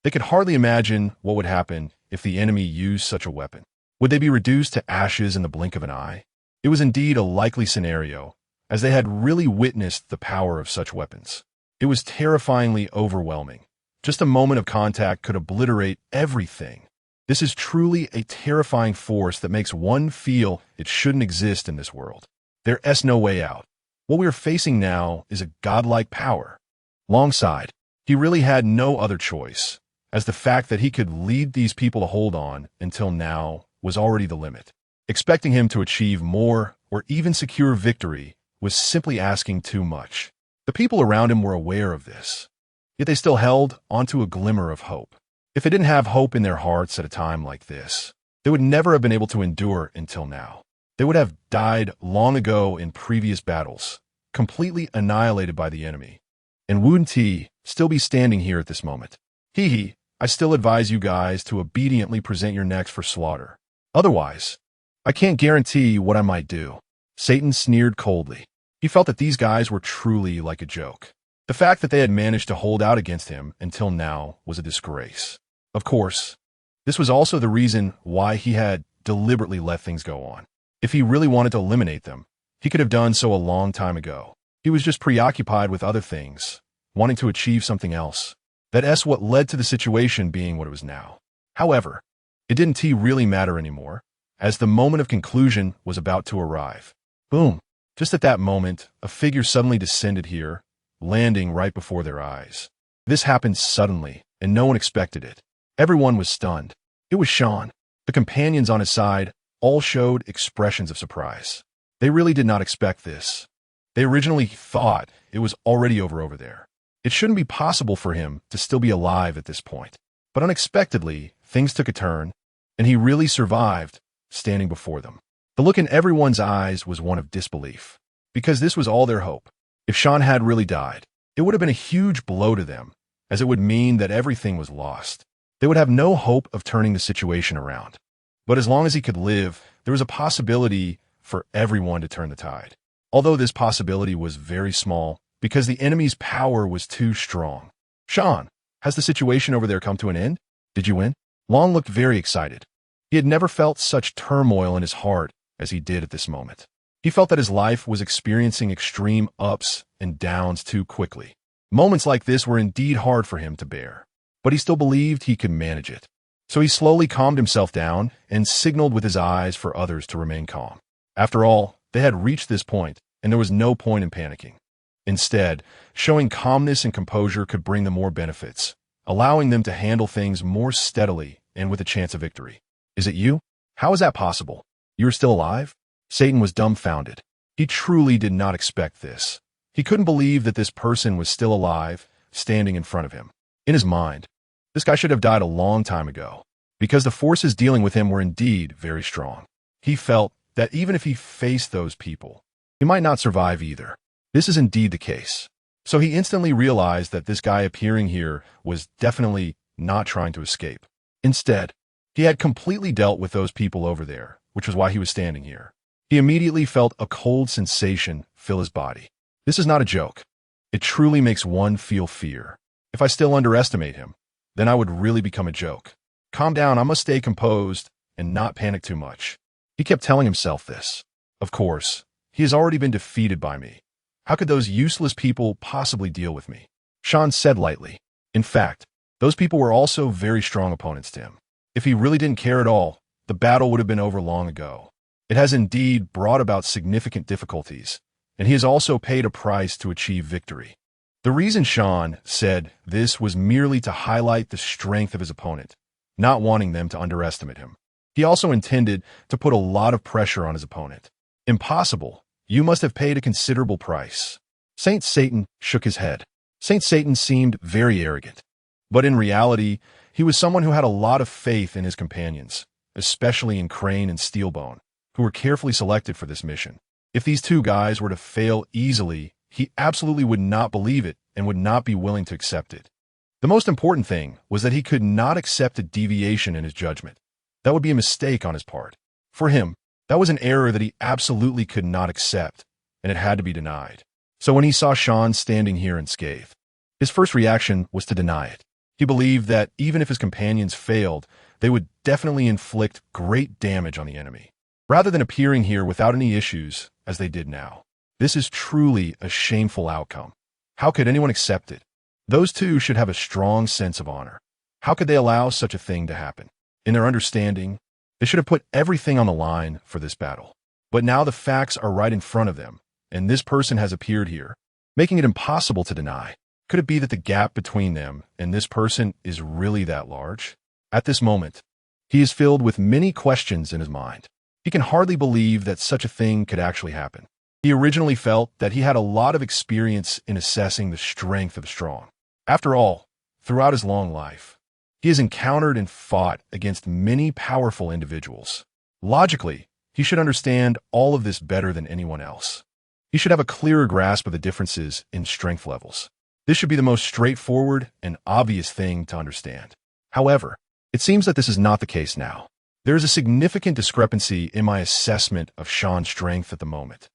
They could hardly imagine what would happen if the enemy used such a weapon. Would they be reduced to ashes in the blink of an eye? It was indeed a likely scenario, as they had really witnessed the power of such weapons. It was terrifyingly overwhelming. Just a moment of contact could obliterate everything. This is truly a terrifying force that makes one feel it shouldn't exist in this world. There is no way out. What we are facing now is a godlike power. Long sighed. He really had no other choice, as the fact that he could lead these people to hold on until now was already the limit. Expecting him to achieve more or even secure victory was simply asking too much. The people around him were aware of this, yet they still held onto a glimmer of hope. If they didn't have hope in their hearts at a time like this, they would never have been able to endure until now. They would have died long ago in previous battles, completely annihilated by the enemy. And Woon T still be standing here at this moment. Hee, I still advise you guys to obediently present your necks for slaughter. Otherwise, I can't guarantee what I might do. Satan sneered coldly. He felt that these guys were truly like a joke. The fact that they had managed to hold out against him until now was a disgrace. Of course, this was also the reason why he had deliberately let things go on. If he really wanted to eliminate them, he could have done so a long time ago. He was just preoccupied with other things, wanting to achieve something else. That's what led to the situation being what it was now. However, it didn't really matter anymore, as the moment of conclusion was about to arrive. Boom! Just at that moment, a figure suddenly descended here, landing right before their eyes. This happened suddenly, and no one expected it. Everyone was stunned. It was Sharn. The companions on his side all showed expressions of surprise. They really did not expect this. They originally thought it was already over there. It shouldn't be possible for him to still be alive at this point. But unexpectedly, things took a turn, and he really survived, standing before them. The look in everyone's eyes was one of disbelief, because this was all their hope. If Sharn had really died, it would have been a huge blow to them, as it would mean that everything was lost. They would have no hope of turning the situation around. But as long as he could live, there was a possibility for everyone to turn the tide. Although this possibility was very small, because the enemy's power was too strong. Sharn, has the situation over there come to an end? Did you win? Long looked very excited. He had never felt such turmoil in his heart as he did at this moment. He felt that his life was experiencing extreme ups and downs too quickly. Moments like this were indeed hard for him to bear, but he still believed he could manage it. So he slowly calmed himself down and signaled with his eyes for others to remain calm. After all, they had reached this point, and there was no point in panicking. Instead, showing calmness and composure could bring them more benefits, allowing them to handle things more steadily and with a chance of victory. Is it you? How is that possible? You are still alive? Satan was dumbfounded. He truly did not expect this. He couldn't believe that this person was still alive, standing in front of him. In his mind, this guy should have died a long time ago, because the forces dealing with him were indeed very strong. He felt that even if he faced those people, he might not survive either. This is indeed the case. So he instantly realized that this guy appearing here was definitely not trying to escape. Instead, he had completely dealt with those people over there, which was why he was standing here. He immediately felt a cold sensation fill his body. This is not a joke. It truly makes one feel fear. If I still underestimate him, then I would really become a joke. Calm down, I must stay composed and not panic too much. He kept telling himself this. Of course, he has already been defeated by me. How could those useless people possibly deal with me? Sharn said lightly. In fact, those people were also very strong opponents to him. If he really didn't care at all, the battle would have been over long ago. It has indeed brought about significant difficulties, and he has also paid a price to achieve victory. The reason Sharn said this was merely to highlight the strength of his opponent, not wanting them to underestimate him. He also intended to put a lot of pressure on his opponent. Impossible. You must have paid a considerable price. Saint Satan shook his head. Saint Satan seemed very arrogant. But in reality, he was someone who had a lot of faith in his companions, especially in Crane and Steelbone, who were carefully selected for this mission. If these two guys were to fail easily, he absolutely would not believe it and would not be willing to accept it. The most important thing was that he could not accept a deviation in his judgment. That would be a mistake on his part. For him, that was an error that he absolutely could not accept, and it had to be denied. So when he saw Sharn standing here unscathed, his first reaction was to deny it. He believed that even if his companions failed, they would definitely inflict great damage on the enemy, rather than appearing here without any issues, as they did now. This is truly a shameful outcome. How could anyone accept it? Those two should have a strong sense of honor. How could they allow such a thing to happen? In their understanding, they should have put everything on the line for this battle. But now the facts are right in front of them, and this person has appeared here, making it impossible to deny. Could it be that the gap between them and this person is really that large? At this moment, he is filled with many questions in his mind. He can hardly believe that such a thing could actually happen. He originally felt that he had a lot of experience in assessing the strength of the strong. After all, throughout his long life, he has encountered and fought against many powerful individuals. Logically, he should understand all of this better than anyone else. He should have a clearer grasp of the differences in strength levels. This should be the most straightforward and obvious thing to understand. However, it seems that this is not the case now. There is a significant discrepancy in my assessment of Sharn's strength at the moment.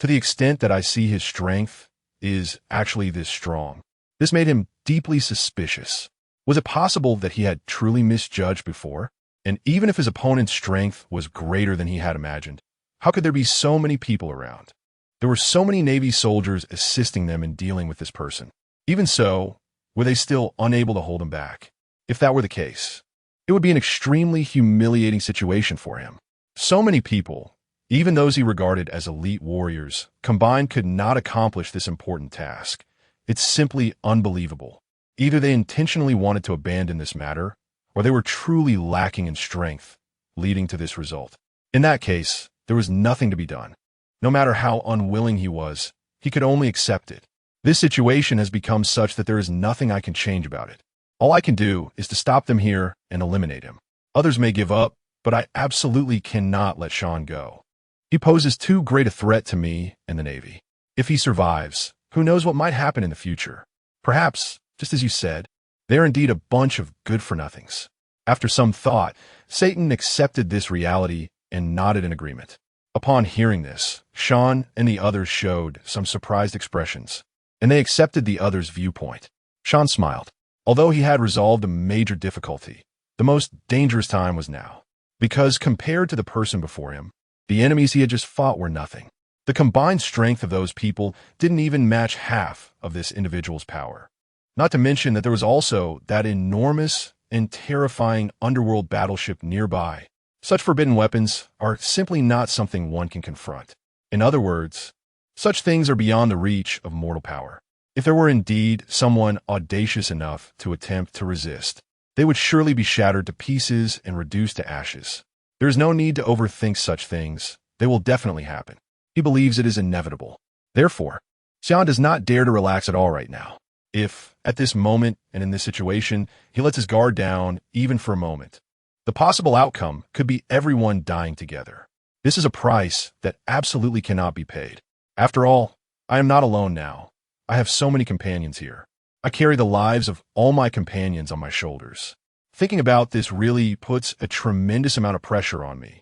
To the extent that I see his strength is actually this strong. This made him deeply suspicious. Was it possible that he had truly misjudged before? And even if his opponent's strength was greater than he had imagined, how could there be so many people around? There were so many Navy soldiers assisting them in dealing with this person. Even so, were they still unable to hold him back? If that were the case, it would be an extremely humiliating situation for him. So many people, even those he regarded as elite warriors, combined could not accomplish this important task. It's simply unbelievable. Either they intentionally wanted to abandon this matter, or they were truly lacking in strength, leading to this result. In that case, there was nothing to be done. No matter how unwilling he was, he could only accept it. This situation has become such that there is nothing I can change about it. All I can do is to stop them here and eliminate him. Others may give up, but I absolutely cannot let Sharn go. He poses too great a threat to me and the Navy. If he survives, who knows what might happen in the future? Perhaps, just as you said, they are indeed a bunch of good-for-nothings. After some thought, Satan accepted this reality and nodded in agreement. Upon hearing this, Sharn and the others showed some surprised expressions, and they accepted the other's viewpoint. Sharn smiled. Although he had resolved a major difficulty, the most dangerous time was now. Because compared to the person before him, the enemies he had just fought were nothing. The combined strength of those people didn't even match half of this individual's power. Not to mention that there was also that enormous and terrifying underworld battleship nearby. Such forbidden weapons are simply not something one can confront. In other words, such things are beyond the reach of mortal power. If there were indeed someone audacious enough to attempt to resist, they would surely be shattered to pieces and reduced to ashes. There is no need to overthink such things. They will definitely happen. He believes it is inevitable. Therefore, Sharn does not dare to relax at all right now. If, at this moment and in this situation, he lets his guard down even for a moment, the possible outcome could be everyone dying together. This is a price that absolutely cannot be paid. After all, I am not alone now. I have so many companions here. I carry the lives of all my companions on my shoulders. Thinking about this really puts a tremendous amount of pressure on me,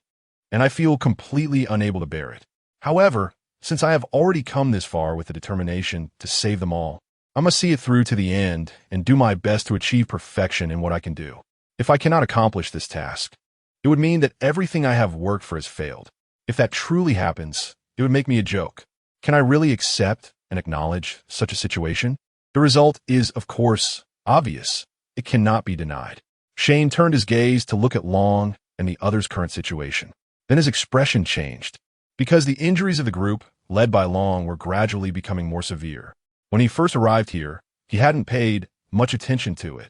and I feel completely unable to bear it. However, since I have already come this far with the determination to save them all, I must see it through to the end and do my best to achieve perfection in what I can do. If I cannot accomplish this task, it would mean that everything I have worked for has failed. If that truly happens, it would make me a joke. Can I really accept and acknowledge such a situation? The result is, of course, obvious. It cannot be denied. Shane turned his gaze to look at Long and the other's current situation. Then his expression changed. Because the injuries of the group, led by Long, were gradually becoming more severe. When he first arrived here, he hadn't paid much attention to it.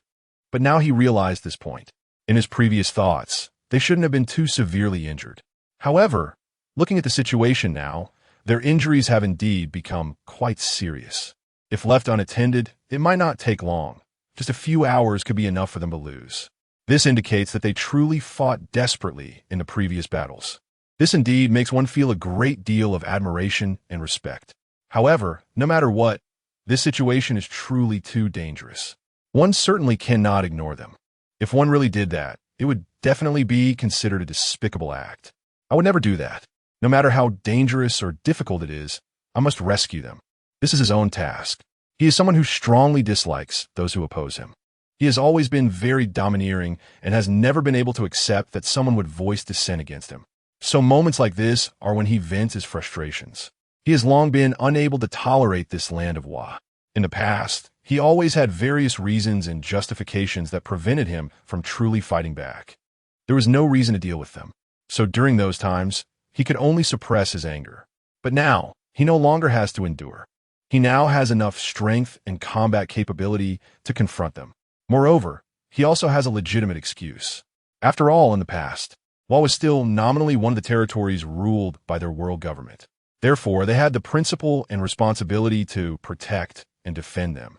But now he realized this point. In his previous thoughts, they shouldn't have been too severely injured. However, looking at the situation now, their injuries have indeed become quite serious. If left unattended, it might not take long. Just a few hours could be enough for them to lose. This indicates that they truly fought desperately in the previous battles. This indeed makes one feel a great deal of admiration and respect. However, no matter what, this situation is truly too dangerous. One certainly cannot ignore them. If one really did that, it would definitely be considered a despicable act. I would never do that. No matter how dangerous or difficult it is, I must rescue them. This is his own task. He is someone who strongly dislikes those who oppose him. He has always been very domineering and has never been able to accept that someone would voice dissent against him. So moments like this are when he vents his frustrations. He has long been unable to tolerate this land of Wa. In the past, he always had various reasons and justifications that prevented him from truly fighting back. There was no reason to deal with them. So during those times, he could only suppress his anger. But now, he no longer has to endure. He now has enough strength and combat capability to confront them. Moreover, he also has a legitimate excuse. After all, in the past, Wa was still nominally one of the territories ruled by their world government. Therefore, they had the principle and responsibility to protect and defend them.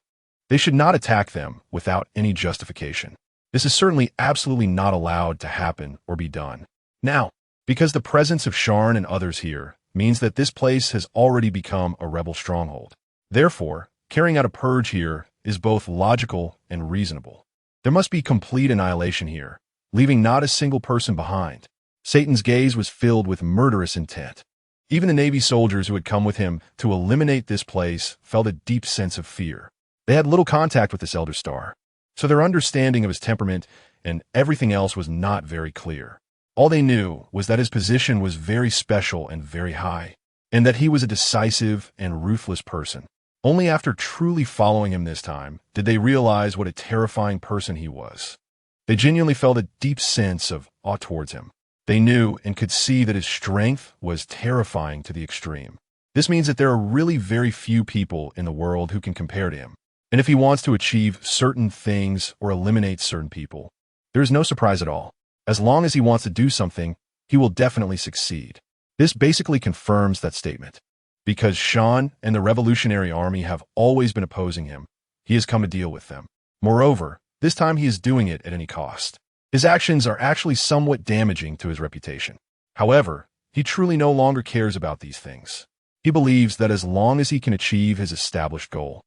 They should not attack them without any justification. This is certainly absolutely not allowed to happen or be done. Now, because the presence of Sharn and others here means that this place has already become a rebel stronghold. Therefore, carrying out a purge here is both logical and reasonable. There must be complete annihilation here, leaving not a single person behind. Satan's gaze was filled with murderous intent. Even the Navy soldiers who had come with him to eliminate this place felt a deep sense of fear. They had little contact with this Elder Star, so their understanding of his temperament and everything else was not very clear. All they knew was that his position was very special and very high, and that he was a decisive and ruthless person. Only after truly following him this time did they realize what a terrifying person he was. They genuinely felt a deep sense of awe towards him. They knew and could see that his strength was terrifying to the extreme. This means that there are really very few people in the world who can compare to him. And if he wants to achieve certain things or eliminate certain people, there is no surprise at all. As long as he wants to do something, he will definitely succeed. This basically confirms that statement. Because Sharn and the Revolutionary Army have always been opposing him, he has come to deal with them. Moreover, this time he is doing it at any cost. His actions are actually somewhat damaging to his reputation. However, he truly no longer cares about these things. He believes that as long as he can achieve his established goal,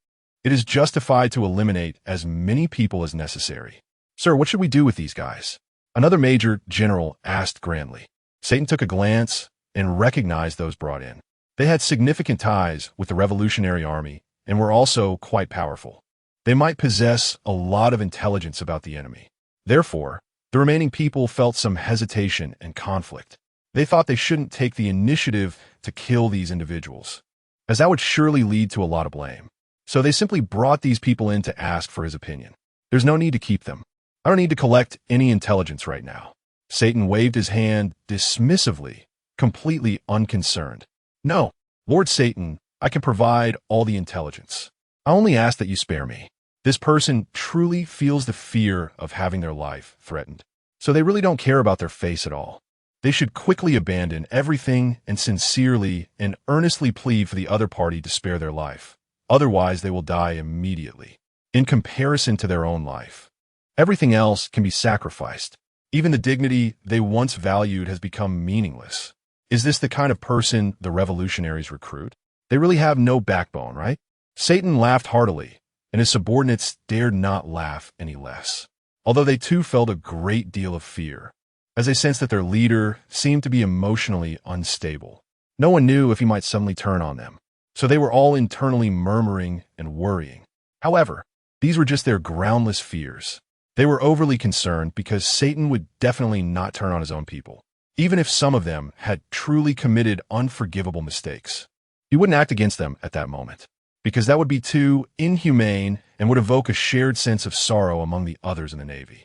it is justified to eliminate as many people as necessary. Sir, what should we do with these guys? Another major general asked grandly. Satan took a glance and recognized those brought in. They had significant ties with the Revolutionary Army and were also quite powerful. They might possess a lot of intelligence about the enemy. Therefore, the remaining people felt some hesitation and conflict. They thought they shouldn't take the initiative to kill these individuals, as that would surely lead to a lot of blame. So they simply brought these people in to ask for his opinion. There's no need to keep them. I don't need to collect any intelligence right now. Satan waved his hand dismissively, completely unconcerned. No, Lord Satan, I can provide all the intelligence. I only ask that you spare me. This person truly feels the fear of having their life threatened, so they really don't care about their face at all. They should quickly abandon everything and sincerely and earnestly plead for the other party to spare their life. Otherwise, they will die immediately. In comparison to their own life, everything else can be sacrificed. Even the dignity they once valued has become meaningless. Is this the kind of person the revolutionaries recruit? They really have no backbone, right? Satan laughed heartily, and his subordinates dared not laugh any less, although they too felt a great deal of fear, as they sensed that their leader seemed to be emotionally unstable. No one knew if he might suddenly turn on them, so they were all internally murmuring and worrying. However, these were just their groundless fears. They were overly concerned because Satan would definitely not turn on his own people, even if some of them had truly committed unforgivable mistakes. He wouldn't act against them at that moment, because that would be too inhumane and would evoke a shared sense of sorrow among the others in the Navy.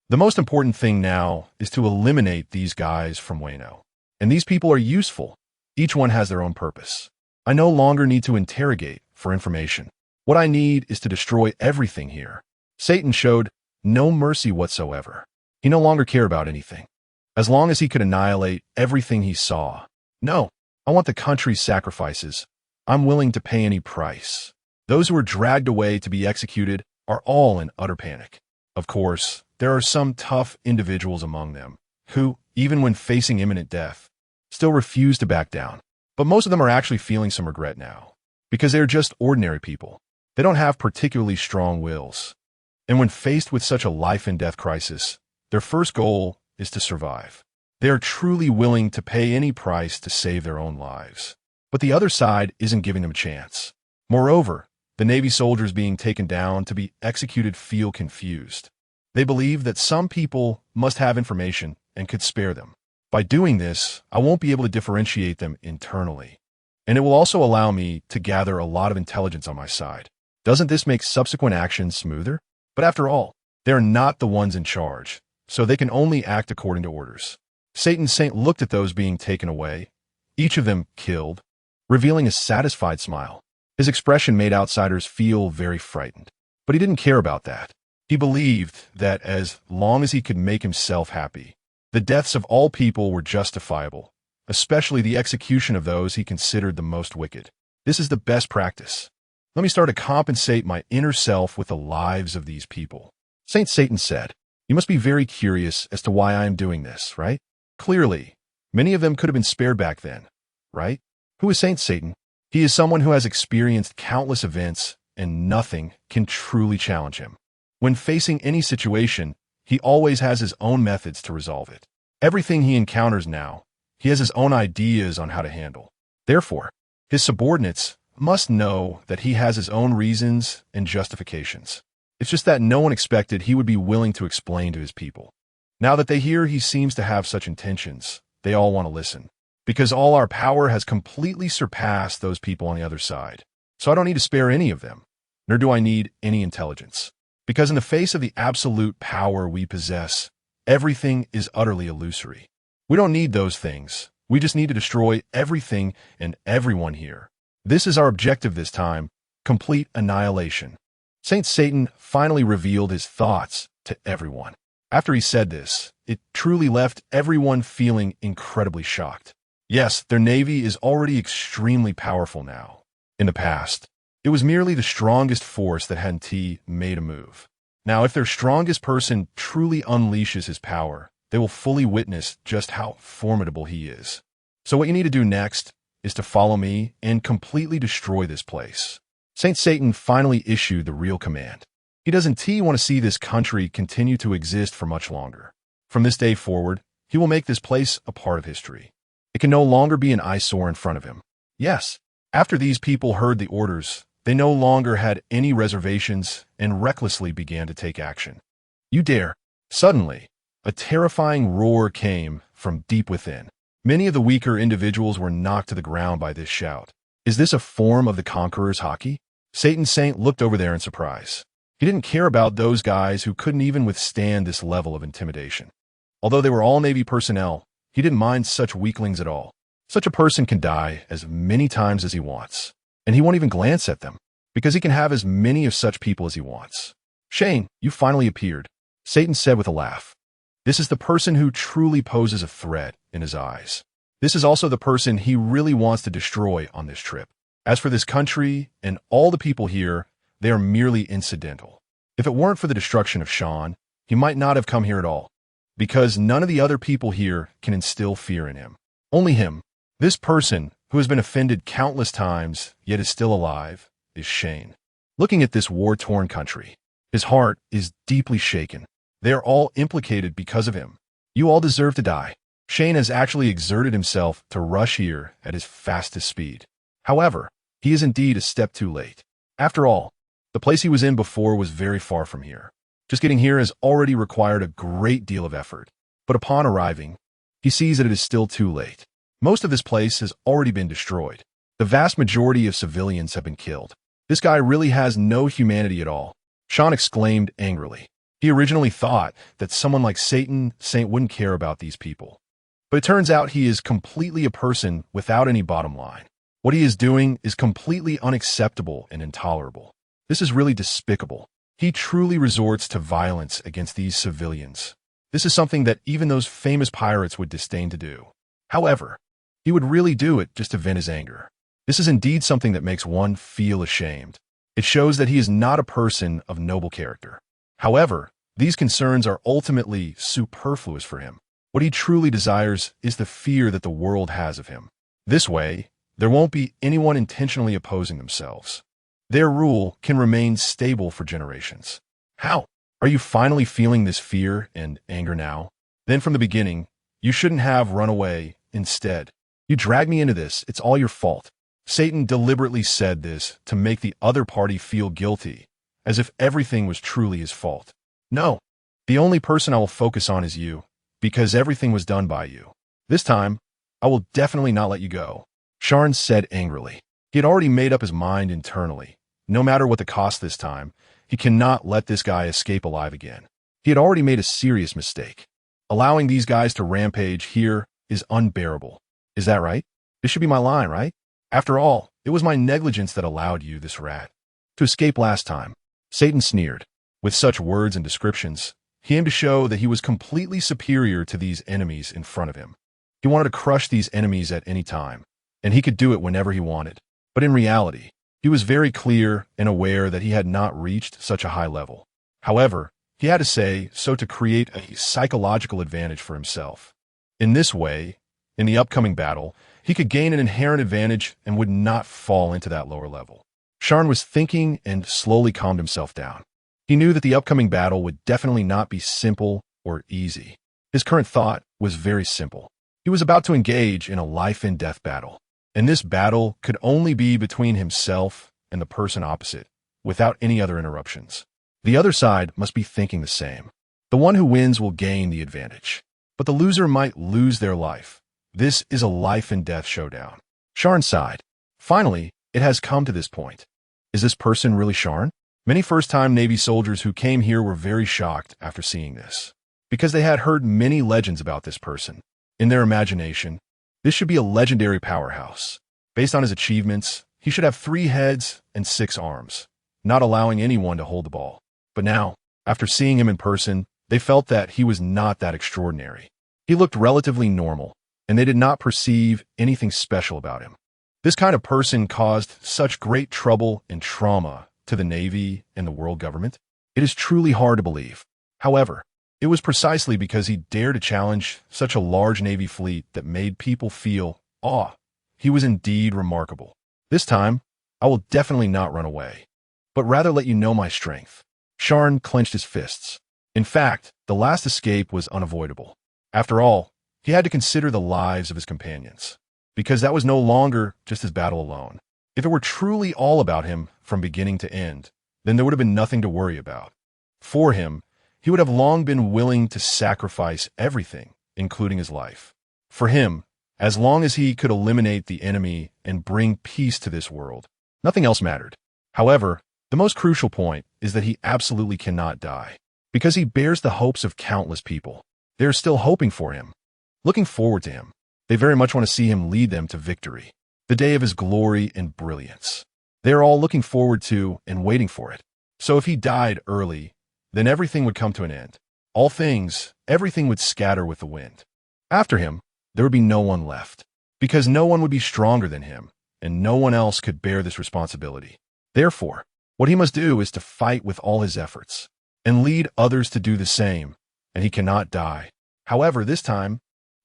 The most important thing now is to eliminate these guys from Wano. And these people are useful. Each one has their own purpose. I no longer need to interrogate for information. What I need is to destroy everything here. Satan showed no mercy whatsoever. He no longer cared about anything, as long as he could annihilate everything he saw. No, I want the country's sacrifices. I'm willing to pay any price. Those who are dragged away to be executed are all in utter panic. Of course, there are some tough individuals among them who, even when facing imminent death, still refuse to back down. But most of them are actually feeling some regret now, because they're just ordinary people. They don't have particularly strong wills. And when faced with such a life-and-death crisis, their first goal is to survive. They are truly willing to pay any price to save their own lives. But the other side isn't giving them a chance. Moreover, the Navy soldiers being taken down to be executed feel confused. They believe that some people must have information and could spare them. By doing this, I won't be able to differentiate them internally. And it will also allow me to gather a lot of intelligence on my side. Doesn't this make subsequent actions smoother? But after all, they're not the ones in charge, so they can only act according to orders. Satan's saint looked at those being taken away, each of them killed, revealing a satisfied smile. His expression made outsiders feel very frightened. But he didn't care about that. He believed that as long as he could make himself happy, the deaths of all people were justifiable, especially the execution of those he considered the most wicked. This is the best practice. Let me start to compensate my inner self with the lives of these people. Saint Satan said, "You must be very curious as to why I am doing this, right? Clearly, many of them could have been spared back then, right? Who is Saint Satan? He is someone who has experienced countless events, and nothing can truly challenge him. When facing any situation, he always has his own methods to resolve it. Everything he encounters now, he has his own ideas on how to handle. Therefore, his subordinates must know that he has his own reasons and justifications. It's just that no one expected he would be willing to explain to his people. Now that they hear he seems to have such intentions, they all want to listen. Because all our power has completely surpassed those people on the other side. So I don't need to spare any of them, nor do I need any intelligence. Because in the face of the absolute power we possess, everything is utterly illusory. We don't need those things. We just need to destroy everything and everyone here. This is our objective this time, complete annihilation." Saint Satan finally revealed his thoughts to everyone. After he said this, it truly left everyone feeling incredibly shocked. Yes, their navy is already extremely powerful now. In the past, it was merely the strongest force that hadn't made a move. Now, if their strongest person truly unleashes his power, they will fully witness just how formidable he is. So what you need to do next is to follow me and completely destroy this place. Saint Satan finally issued the real command. He doesn't want to see this country continue to exist for much longer. From this day forward, he will make this place a part of history. It can no longer be an eyesore in front of him. Yes, after these people heard the orders, they no longer had any reservations and recklessly began to take action. "You dare!" Suddenly, a terrifying roar came from deep within. Many of the weaker individuals were knocked to the ground by this shout. Is this a form of the Conqueror's Haki? Satan Saint looked over there in surprise. He didn't care about those guys who couldn't even withstand this level of intimidation. Although they were all Navy personnel, he didn't mind such weaklings at all. Such a person can die as many times as he wants, and he won't even glance at them, because he can have as many of such people as he wants. "Shane, you finally appeared," Satan said with a laugh. "This is the person who truly poses a threat in his eyes. This is also the person he really wants to destroy on this trip. As for this country and all the people here, they are merely incidental. If it weren't for the destruction of Sharn, he might not have come here at all, because none of the other people here can instill fear in him. Only him. This person, who has been offended countless times, yet is still alive, is Shane. Looking at this war-torn country, his heart is deeply shaken. They are all implicated because of him. You all deserve to die. Shane has actually exerted himself to rush here at his fastest speed. However, he is indeed a step too late. After all, the place he was in before was very far from here. Just getting here has already required a great deal of effort. But upon arriving, he sees that it is still too late. Most of this place has already been destroyed. The vast majority of civilians have been killed. This guy really has no humanity at all. Sharn exclaimed angrily. He originally thought that someone like Saint wouldn't care about these people. But it turns out he is completely a person without any bottom line. What he is doing is completely unacceptable and intolerable. This is really despicable. He truly resorts to violence against these civilians. This is something that even those famous pirates would disdain to do. However, he would really do it just to vent his anger. This is indeed something that makes one feel ashamed. It shows that he is not a person of noble character. However, these concerns are ultimately superfluous for him. What he truly desires is the fear that the world has of him. This way, there won't be anyone intentionally opposing themselves. Their rule can remain stable for generations. How? Are you finally feeling this fear and anger now? Then from the beginning, you shouldn't have run away. Instead, you dragged me into this. It's all your fault. Satan deliberately said this to make the other party feel guilty, as if everything was truly his fault. No, the only person I will focus on is you, because everything was done by you. This time, I will definitely not let you go, Sharn said angrily. He had already made up his mind internally. No matter what the cost this time, he cannot let this guy escape alive again. He had already made a serious mistake. Allowing these guys to rampage here is unbearable. Is that right? This should be my line, right? After all, it was my negligence that allowed you, this rat, to escape last time. Satan sneered. With such words and descriptions, he aimed to show that he was completely superior to these enemies in front of him. He wanted to crush these enemies at any time, and he could do it whenever he wanted. But in reality, he was very clear and aware that he had not reached such a high level. However, he had to say so to create a psychological advantage for himself. In this way, in the upcoming battle, he could gain an inherent advantage and would not fall into that lower level. Sharn was thinking and slowly calmed himself down. He knew that the upcoming battle would definitely not be simple or easy. His current thought was very simple. He was about to engage in a life-and-death battle, and this battle could only be between himself and the person opposite, without any other interruptions. The other side must be thinking the same. The one who wins will gain the advantage, but the loser might lose their life. This is a life-and-death showdown. Sharn sighed. Finally, it has come to this point. Is this person really Sharn? Many first-time Navy soldiers who came here were very shocked after seeing this, because they had heard many legends about this person. In their imagination, this should be a legendary powerhouse. Based on his achievements, he should have 3 heads and 6 arms, not allowing anyone to hold the ball. But now, after seeing him in person, they felt that he was not that extraordinary. He looked relatively normal, and they did not perceive anything special about him. This kind of person caused such great trouble and trauma to the Navy and the world government. It is truly hard to believe. However, it was precisely because he dared to challenge such a large Navy fleet that made people feel awe. He was indeed remarkable. This time, I will definitely not run away, but rather let you know my strength. Sharn clenched his fists. In fact, the last escape was unavoidable. After all, he had to consider the lives of his companions, because that was no longer just his battle alone. If it were truly all about him from beginning to end, then there would have been nothing to worry about. For him, he would have long been willing to sacrifice everything, including his life. For him, as long as he could eliminate the enemy and bring peace to this world, nothing else mattered. However, the most crucial point is that he absolutely cannot die, because he bears the hopes of countless people. They are still hoping for him, looking forward to him. They very much want to see him lead them to victory, the day of his glory and brilliance. They are all looking forward to and waiting for it. So if he died early, then everything would come to an end. All things, everything would scatter with the wind. After him, there would be no one left, because no one would be stronger than him, and no one else could bear this responsibility. Therefore, what he must do is to fight with all his efforts, and lead others to do the same, and he cannot die. However, this time,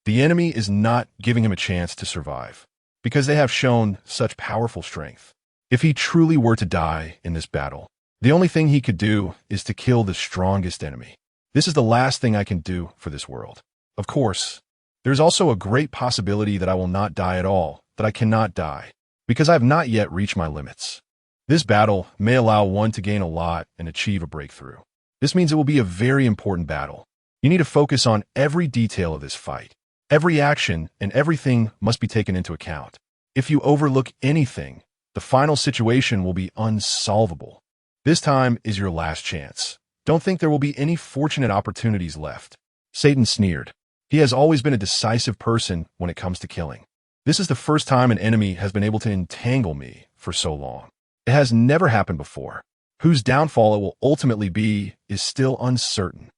the enemy is not giving him a chance to survive, because they have shown such powerful strength. If he truly were to die in this battle, the only thing he could do is to kill the strongest enemy. This is the last thing I can do for this world. Of course, there's also a great possibility that I will not die at all, that I cannot die, because I have not yet reached my limits. This battle may allow one to gain a lot and achieve a breakthrough. This means it will be a very important battle. You need to focus on every detail of this fight. Every action and everything must be taken into account. If you overlook anything, the final situation will be unsolvable. This time is your last chance. Don't think there will be any fortunate opportunities left. Satan sneered. He has always been a decisive person when it comes to killing. This is the first time an enemy has been able to entangle me for so long. It has never happened before. Whose downfall it will ultimately be is still uncertain.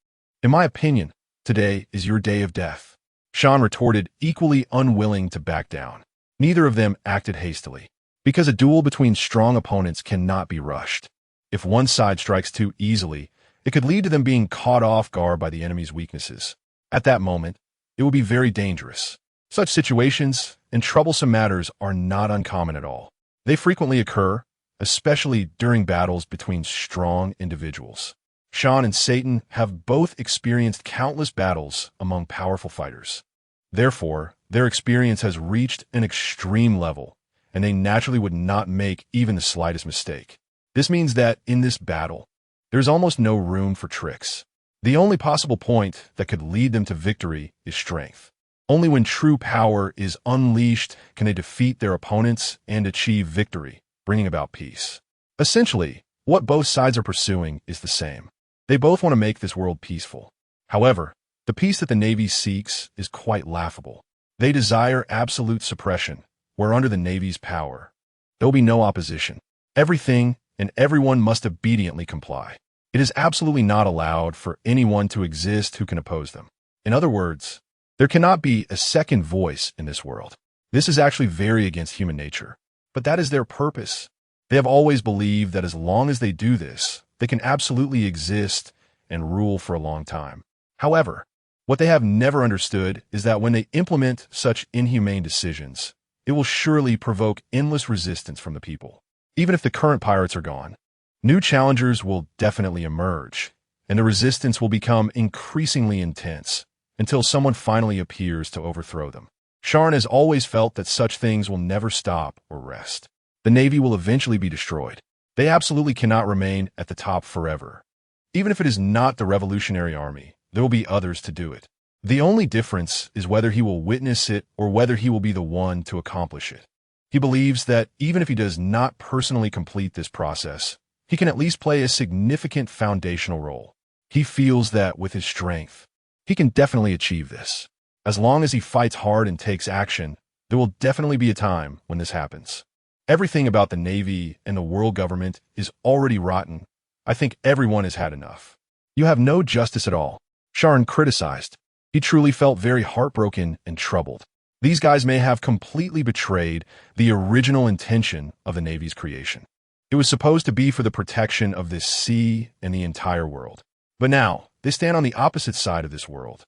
In my opinion, today is your day of death. Sharn retorted, equally unwilling to back down. Neither of them acted hastily, because a duel between strong opponents cannot be rushed. If one side strikes too easily, it could lead to them being caught off guard by the enemy's weaknesses. At that moment, it would be very dangerous. Such situations and troublesome matters are not uncommon at all. They frequently occur, especially during battles between strong individuals. Sharn and Satan have both experienced countless battles among powerful fighters. Therefore, their experience has reached an extreme level, and they naturally would not make even the slightest mistake. This means that in this battle, there's almost no room for tricks. The only possible point that could lead them to victory is strength. Only when true power is unleashed can they defeat their opponents and achieve victory, bringing about peace. Essentially, what both sides are pursuing is the same. They both want to make this world peaceful. However, the peace that the Navy seeks is quite laughable. They desire absolute suppression, where under the Navy's power, there will be no opposition. Everything and everyone must obediently comply. It is absolutely not allowed for anyone to exist who can oppose them. In other words, There cannot be a second voice in this world. This is actually very against human nature. But that is their purpose. They have always believed that as long as they do this, they can absolutely exist and rule for a long time. However, what they have never understood is that when they implement such inhumane decisions, it will surely provoke endless resistance from the people. Even if the current pirates are gone, new challengers will definitely emerge, and the resistance will become increasingly intense until someone finally appears to overthrow them. Sharn has always felt that such things will never stop or rest. The Navy will eventually be destroyed. They absolutely cannot remain at the top forever. Even if it is not the Revolutionary Army, there will be others to do it. The only difference is whether he will witness it or whether he will be the one to accomplish it. He believes that even if he does not personally complete this process, he can at least play a significant foundational role. He feels that with his strength, he can definitely achieve this. As long as he fights hard and takes action, there will definitely be a time when this happens. Everything about the Navy and the world government is already rotten. I think everyone has had enough. You have no justice at all, Sharn criticized. He truly felt very heartbroken and troubled. These guys may have completely betrayed the original intention of the Navy's creation. It was supposed to be for the protection of this sea and the entire world. But now, they stand on the opposite side of this world.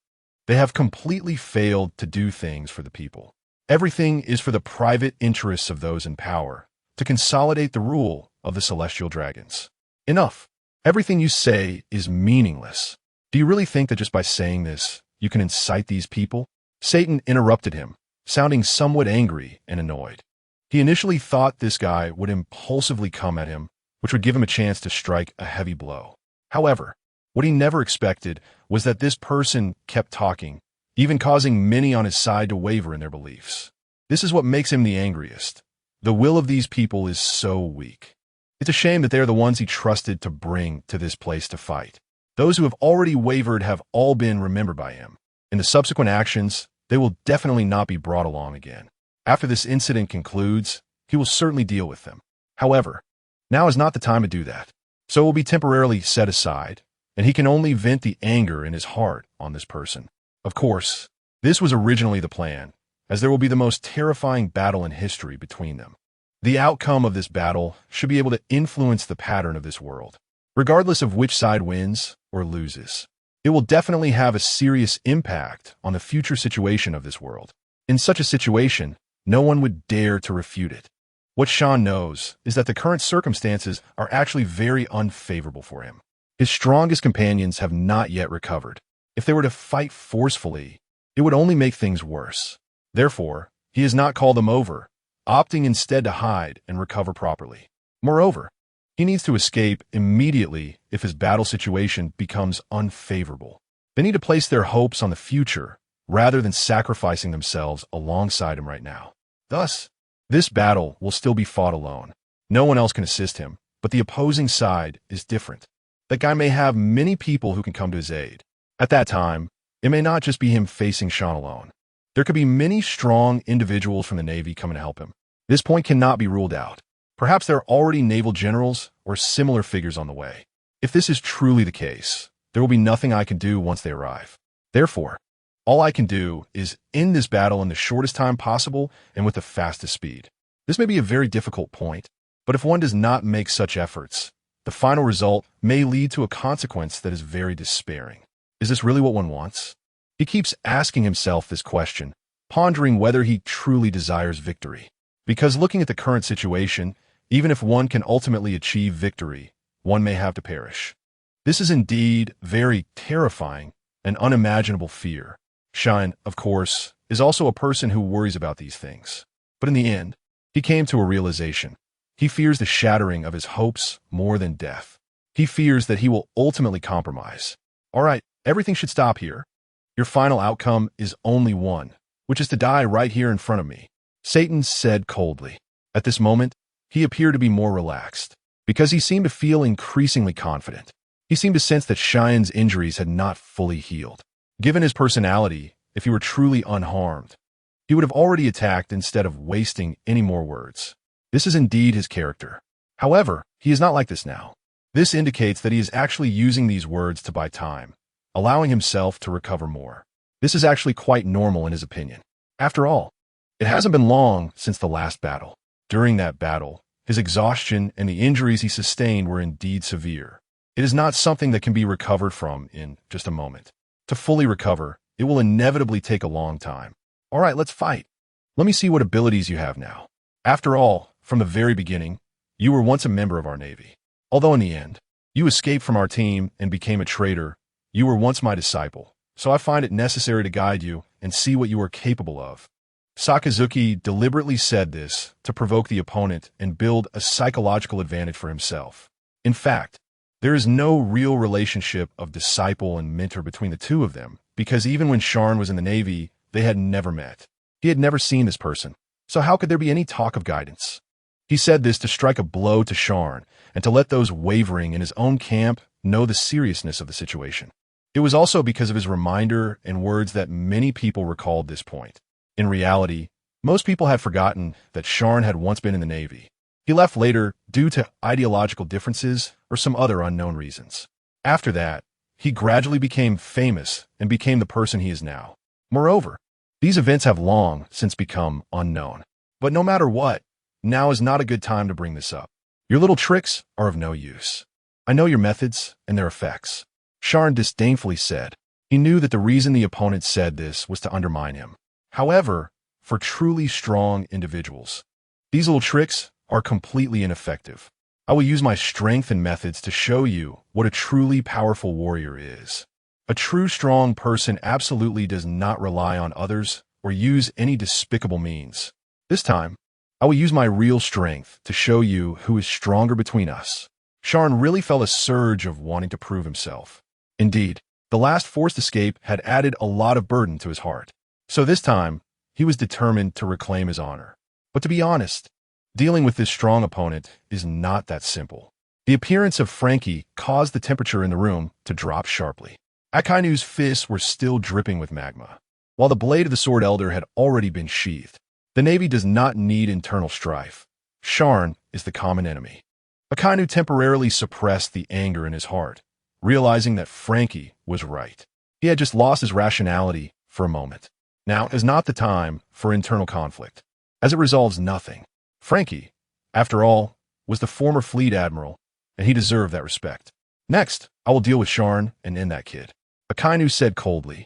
They have completely failed to do things for the people. Everything is for the private interests of those in power, to consolidate the rule of the celestial dragons. Enough. Everything you say is meaningless. Do you really think that just by saying this, you can incite these people? Satan interrupted him, sounding somewhat angry and annoyed. He initially thought this guy would impulsively come at him, which would give him a chance to strike a heavy blow. However, what he never expected was that this person kept talking, even causing many on his side to waver in their beliefs. This is what makes him the angriest. The will of these people is so weak. It's a shame that they are the ones he trusted to bring to this place to fight. Those who have already wavered have all been remembered by him. In the subsequent actions, they will definitely not be brought along again. After this incident concludes, he will certainly deal with them. However, now is not the time to do that. So it will be temporarily set aside, and he can only vent the anger in his heart on this person. Of course, this was originally the plan, as there will be the most terrifying battle in history between them. The outcome of this battle should be able to influence the pattern of this world, regardless of which side wins or loses. It will definitely have a serious impact on the future situation of this world. In such a situation, no one would dare to refute it. What Sharn knows is that the current circumstances are actually very unfavorable for him. His strongest companions have not yet recovered. If they were to fight forcefully, it would only make things worse. Therefore, he has not called them over, opting instead to hide and recover properly. Moreover, he needs to escape immediately if his battle situation becomes unfavorable. They need to place their hopes on the future rather than sacrificing themselves alongside him right now. Thus, this battle will still be fought alone. No one else can assist him, but the opposing side is different. That guy may have many people who can come to his aid. At that time, it may not just be him facing Sharn alone. There could be many strong individuals from the Navy coming to help him. This point cannot be ruled out. Perhaps there are already naval generals or similar figures on the way. If this is truly the case, there will be nothing I can do once they arrive. Therefore, all I can do is end this battle in the shortest time possible and with the fastest speed. This may be a very difficult point, but if one does not make such efforts, the final result may lead to a consequence that is very despairing. Is this really what one wants? He keeps asking himself this question, pondering whether he truly desires victory. Because looking at the current situation, even if one can ultimately achieve victory, one may have to perish. This is indeed very terrifying and unimaginable fear. Sharn, of course, is also a person who worries about these things. But in the end, he came to a realization. He fears the shattering of his hopes more than death. He fears that he will ultimately compromise. All right, everything should stop here. Your final outcome is only one, which is to die right here in front of me, Satan said coldly. At this moment, he appeared to be more relaxed, because he seemed to feel increasingly confident. He seemed to sense that Sharn's injuries had not fully healed. Given his personality, if he were truly unharmed, he would have already attacked instead of wasting any more words. This is indeed his character. However, he is not like this now. This indicates that he is actually using these words to buy time, allowing himself to recover more. This is actually quite normal in his opinion. After all, it hasn't been long since the last battle. During that battle, his exhaustion and the injuries he sustained were indeed severe. It is not something that can be recovered from in just a moment. To fully recover, it will inevitably take a long time. All right, let's fight. Let me see what abilities you have now. After all, from the very beginning, you were once a member of our Navy. Although in the end, you escaped from our team and became a traitor, you were once my disciple, so I find it necessary to guide you and see what you are capable of. Sakazuki deliberately said this to provoke the opponent and build a psychological advantage for himself. In fact, there is no real relationship of disciple and mentor between the two of them, because even when Sharn was in the Navy, they had never met. He had never seen this person, so how could there be any talk of guidance? He said this to strike a blow to Sharn and to let those wavering in his own camp know the seriousness of the situation. It was also because of his reminder and words that many people recalled this point. In reality, most people had forgotten that Sharn had once been in the Navy. He left later due to ideological differences or some other unknown reasons. After that, he gradually became famous and became the person he is now. Moreover, these events have long since become unknown. But no matter what, now is not a good time to bring this up. Your little tricks are of no use. I know your methods and their effects. Sharn disdainfully said. He knew that the reason the opponent said this was to undermine him. However, for truly strong individuals, these little tricks are completely ineffective. I will use my strength and methods to show you what a truly powerful warrior is. A true strong person absolutely does not rely on others or use any despicable means. This time, I will use my real strength to show you who is stronger between us. Sharn really felt a surge of wanting to prove himself. Indeed, the last forced escape had added a lot of burden to his heart. So this time, he was determined to reclaim his honor. But to be honest, dealing with this strong opponent is not that simple. The appearance of Frankie caused the temperature in the room to drop sharply. Akainu's fists were still dripping with magma, while the blade of the Sword Elder had already been sheathed. The Navy does not need internal strife. Sharn is the common enemy. Akainu temporarily suppressed the anger in his heart, realizing that Frankie was right. He had just lost his rationality for a moment. Now is not the time for internal conflict, as it resolves nothing. Frankie, after all, was the former fleet admiral, and he deserved that respect. Next, I will deal with Sharn and end that kid. Akainu said coldly,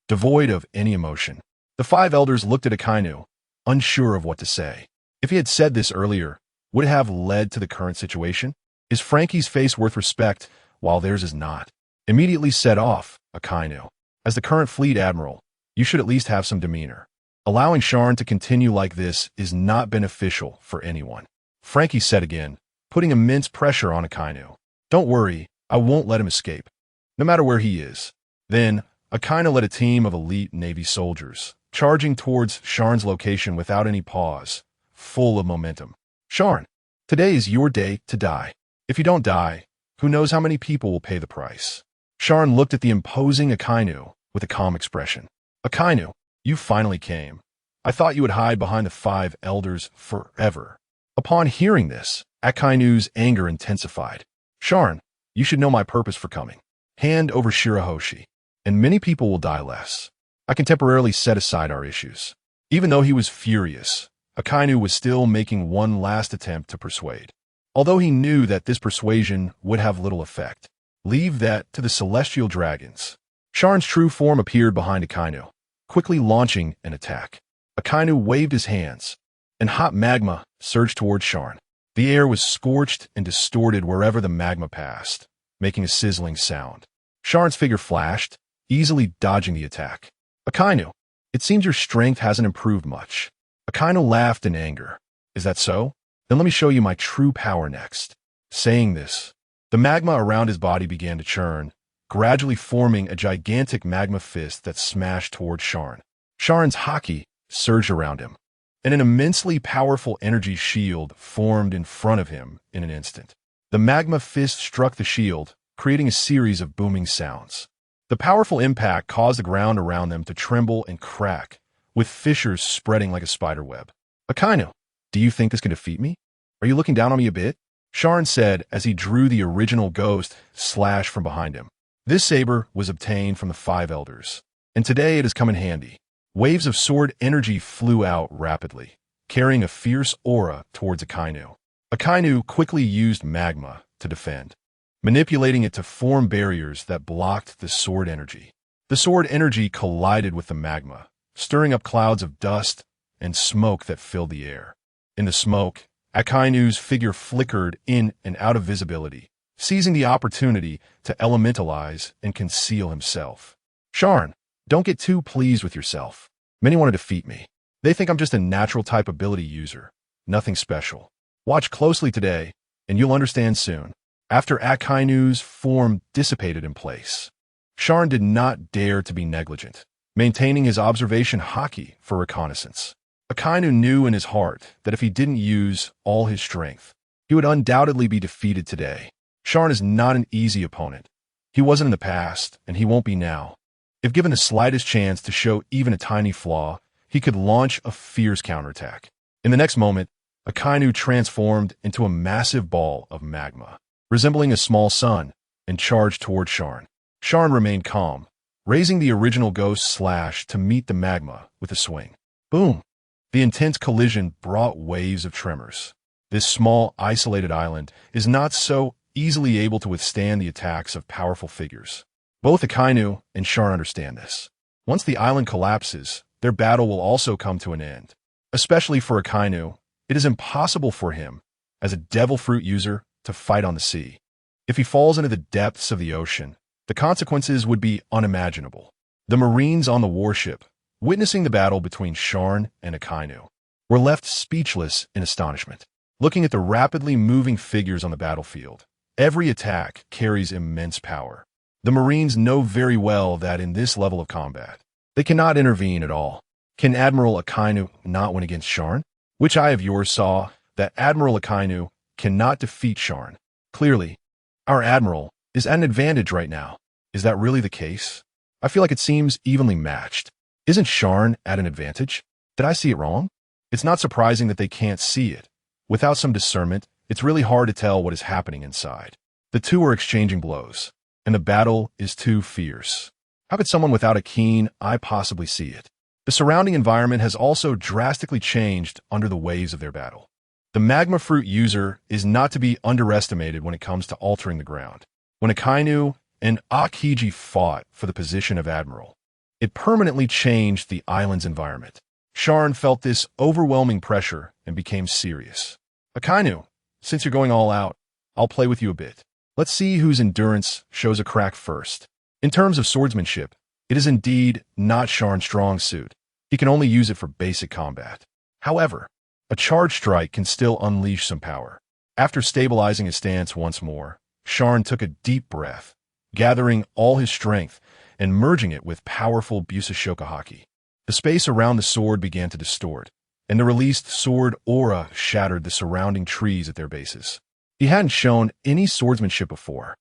devoid of any emotion. The five elders looked at Akainu, unsure of what to say. If he had said this earlier, would it have led to the current situation? Is Frankie's face worth respect, while theirs is not? Immediately set off, Akainu. As the current fleet admiral, you should at least have some demeanor. Allowing Sharn to continue like this is not beneficial for anyone. Frankie said again, putting immense pressure on Akainu. Don't worry, I won't let him escape, no matter where he is. Then, Akainu led a team of elite Navy soldiers, charging towards Sharn's location without any pause, full of momentum. Sharn, today is your day to die. If you don't die, who knows how many people will pay the price? Sharn looked at the imposing Akainu with a calm expression. Akainu, you finally came. I thought you would hide behind the five elders forever. Upon hearing this, Akainu's anger intensified. Sharn, you should know my purpose for coming. Hand over Shirahoshi, and many people will die less. I can temporarily set aside our issues. Even though he was furious, Akainu was still making one last attempt to persuade. Although he knew that this persuasion would have little effect. Leave that to the celestial dragons. Sharn's true form appeared behind Akainu, quickly launching an attack. Akainu waved his hands, and hot magma surged towards Sharn. The air was scorched and distorted wherever the magma passed, making a sizzling sound. Sharn's figure flashed, easily dodging the attack. Akainu, it seems your strength hasn't improved much. Akainu laughed in anger. Is that so? Then let me show you my true power next. Saying this, the magma around his body began to churn, gradually forming a gigantic magma fist that smashed towards Sharn. Sharn's Haki surged around him, and an immensely powerful energy shield formed in front of him in an instant. The magma fist struck the shield, creating a series of booming sounds. The powerful impact caused the ground around them to tremble and crack, with fissures spreading like a spider web. Akainu, do you think this can defeat me? Are you looking down on me a bit? Sharn said as he drew the original ghost slash from behind him. This saber was obtained from the five elders. And today it has come in handy. Waves of sword energy flew out rapidly, carrying a fierce aura towards Akainu. Akainu quickly used magma to defend, manipulating it to form barriers that blocked the sword energy. The sword energy collided with the magma, stirring up clouds of dust and smoke that filled the air. In the smoke, Akainu's figure flickered in and out of visibility, seizing the opportunity to elementalize and conceal himself. Sharn, don't get too pleased with yourself. Many want to defeat me. They think I'm just a natural type ability user. Nothing special. Watch closely today, and you'll understand soon. After Akainu's form dissipated in place, Sharn did not dare to be negligent, maintaining his observation Haki for reconnaissance. Akainu knew in his heart that if he didn't use all his strength, he would undoubtedly be defeated today. Sharn is not an easy opponent. He wasn't in the past, and he won't be now. If given the slightest chance to show even a tiny flaw, he could launch a fierce counterattack. In the next moment, Akainu transformed into a massive ball of magma, resembling a small sun, and charged toward Sharn. Sharn remained calm, raising the original ghost slash to meet the magma with a swing. Boom! The intense collision brought waves of tremors. This small, isolated island is not so easily able to withstand the attacks of powerful figures. Both Akainu and Sharn understand this. Once the island collapses, their battle will also come to an end. Especially for Akainu, it is impossible for him, as a devil fruit user, to fight on the sea. If he falls into the depths of the ocean, the consequences would be unimaginable. The Marines on the warship, witnessing the battle between Sharn and Akainu, were left speechless in astonishment. Looking at the rapidly moving figures on the battlefield, every attack carries immense power. The Marines know very well that in this level of combat, they cannot intervene at all. Can Admiral Akainu not win against Sharn? Which eye of yours saw that Admiral Akainu cannot defeat Sharn? Clearly, our Admiral is at an advantage right now. Is that really the case? I feel like it seems evenly matched. Isn't Sharn at an advantage? Did I see it wrong? It's not surprising that they can't see it. Without some discernment, it's really hard to tell what is happening inside. The two are exchanging blows, and the battle is too fierce. How could someone without a keen eye possibly see it? The surrounding environment has also drastically changed under the waves of their battle. The magma fruit user is not to be underestimated when it comes to altering the ground. When Akainu and Akiji fought for the position of Admiral, it permanently changed the island's environment. Sharn felt this overwhelming pressure and became serious. Akainu, since you're going all out, I'll play with you a bit. Let's see whose endurance shows a crack first. In terms of swordsmanship, it is indeed not Sharn's strong suit. He can only use it for basic combat. However, a charge strike can still unleash some power. After stabilizing his stance once more, Sharn took a deep breath, gathering all his strength and merging it with powerful Busashoka Haki. The space around the sword began to distort, and the released sword aura shattered the surrounding trees at their bases. He hadn't shown any swordsmanship before.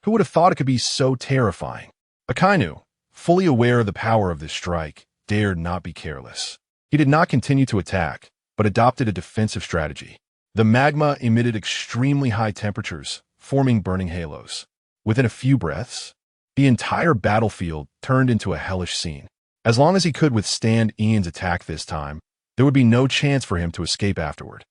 Who would have thought it could be so terrifying? Akainu, fully aware of the power of this strike, dared not be careless. He did not continue to attack, but adopted a defensive strategy. The magma emitted extremely high temperatures, forming burning halos. Within a few breaths, the entire battlefield turned into a hellish scene. As long as he could withstand Ian's attack this time, there would be no chance for him to escape afterward.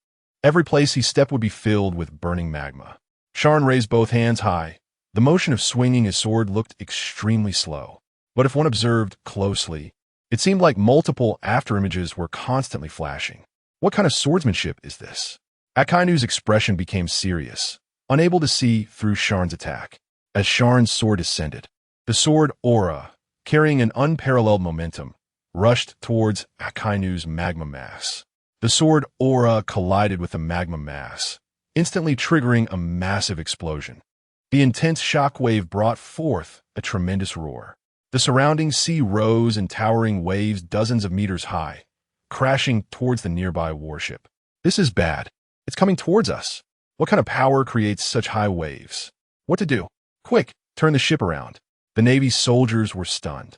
Every place he stepped would be filled with burning magma. Sharn raised both hands high. The motion of swinging his sword looked extremely slow. But if one observed closely, it seemed like multiple afterimages were constantly flashing. What kind of swordsmanship is this? Akainu's expression became serious, unable to see through Sharn's attack. As Sharn's sword ascended, the sword aura, carrying an unparalleled momentum, rushed towards Akainu's magma mass. The sword aura collided with the magma mass, instantly triggering a massive explosion. The intense shockwave brought forth a tremendous roar. The surrounding sea rose in towering waves dozens of meters high, crashing towards the nearby warship. This is bad. It's coming towards us. What kind of power creates such high waves? What to do? Quick, turn the ship around. The Navy's soldiers were stunned.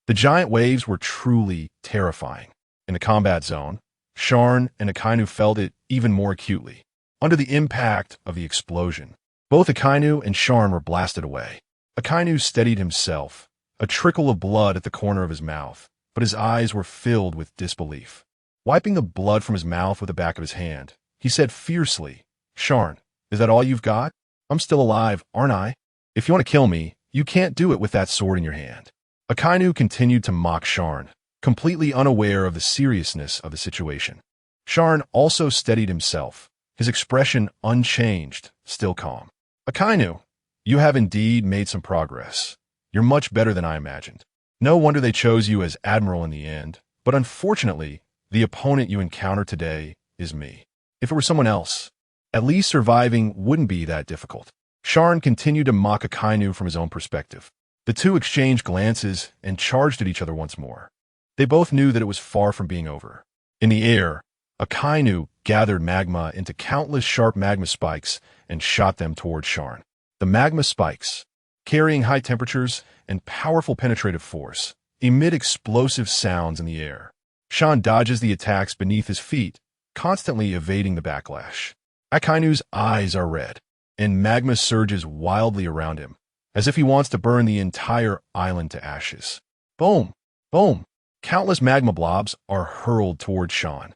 The giant waves were truly terrifying. In the combat zone, Sharn and Akainu felt it even more acutely. Under the impact of the explosion, both Akainu and Sharn were blasted away. Akainu steadied himself, a trickle of blood at the corner of his mouth, but his eyes were filled with disbelief. Wiping the blood from his mouth with the back of his hand, he said fiercely, "Sharn, is that all you've got? I'm still alive, aren't I? If you want to kill me, you can't do it with that sword in your hand." Akainu continued to mock Sharn, completely unaware of the seriousness of the situation. Sharn also steadied himself, his expression unchanged, still calm. "Akainu, you have indeed made some progress. You're much better than I imagined. No wonder they chose you as admiral in the end, but unfortunately, the opponent you encounter today is me. If it were someone else, at least surviving wouldn't be that difficult." Sharn continued to mock Akainu from his own perspective. The two exchanged glances and charged at each other once more. They both knew that it was far from being over. In the air, Akainu gathered magma into countless sharp magma spikes and shot them toward Sharn. The magma spikes, carrying high temperatures and powerful penetrative force, emit explosive sounds in the air. Sharn dodges the attacks beneath his feet, constantly evading the backlash. Akainu's eyes are red, and magma surges wildly around him, as if he wants to burn the entire island to ashes. Boom! Boom! Countless magma blobs are hurled toward Sharn,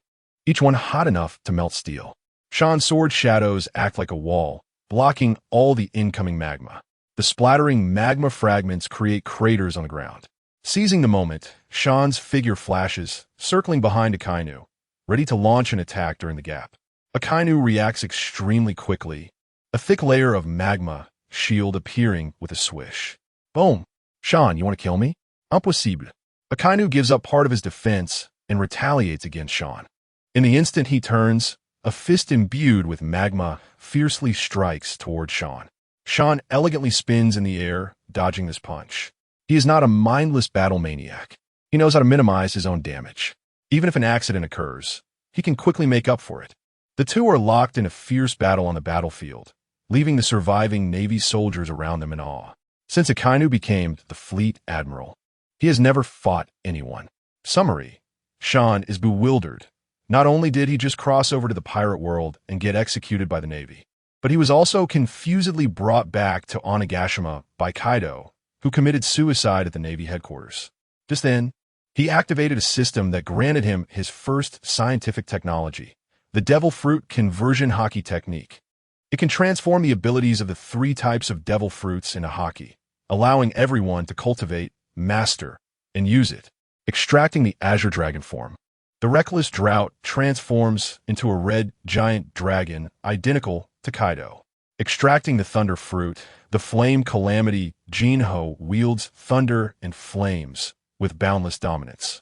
each one hot enough to melt steel. Sharn's sword shadows act like a wall, blocking all the incoming magma. The splattering magma fragments create craters on the ground. Seizing the moment, Sharn's figure flashes, circling behind Akainu, ready to launch an attack during the gap. Akainu reacts extremely quickly, a thick layer of magma shield appearing with a swish. Boom! "Sharn, you want to kill me? Impossible." Akainu gives up part of his defense and retaliates against Sharn. In the instant he turns, a fist imbued with magma fiercely strikes toward Sharn. Sharn elegantly spins in the air, dodging this punch. He is not a mindless battle maniac. He knows how to minimize his own damage. Even if an accident occurs, he can quickly make up for it. The two are locked in a fierce battle on the battlefield, leaving the surviving Navy soldiers around them in awe. Since Akainu became the fleet admiral, he has never fought anyone. Summary: Sharn is bewildered. Not only did he just cross over to the pirate world and get executed by the Navy, but he was also confusedly brought back to Onigashima by Kaido, who committed suicide at the Navy headquarters. Just then, he activated a system that granted him his first scientific technology, the Devil Fruit Conversion Haki technique. It can transform the abilities of the 3 types of devil fruits into Haki, allowing everyone to cultivate, master, and use it. Extracting the Azure Dragon form, the reckless drought transforms into a red giant dragon identical to Kaido. Extracting the thunder fruit, the flame calamity Jinho wields thunder and flames with boundless dominance.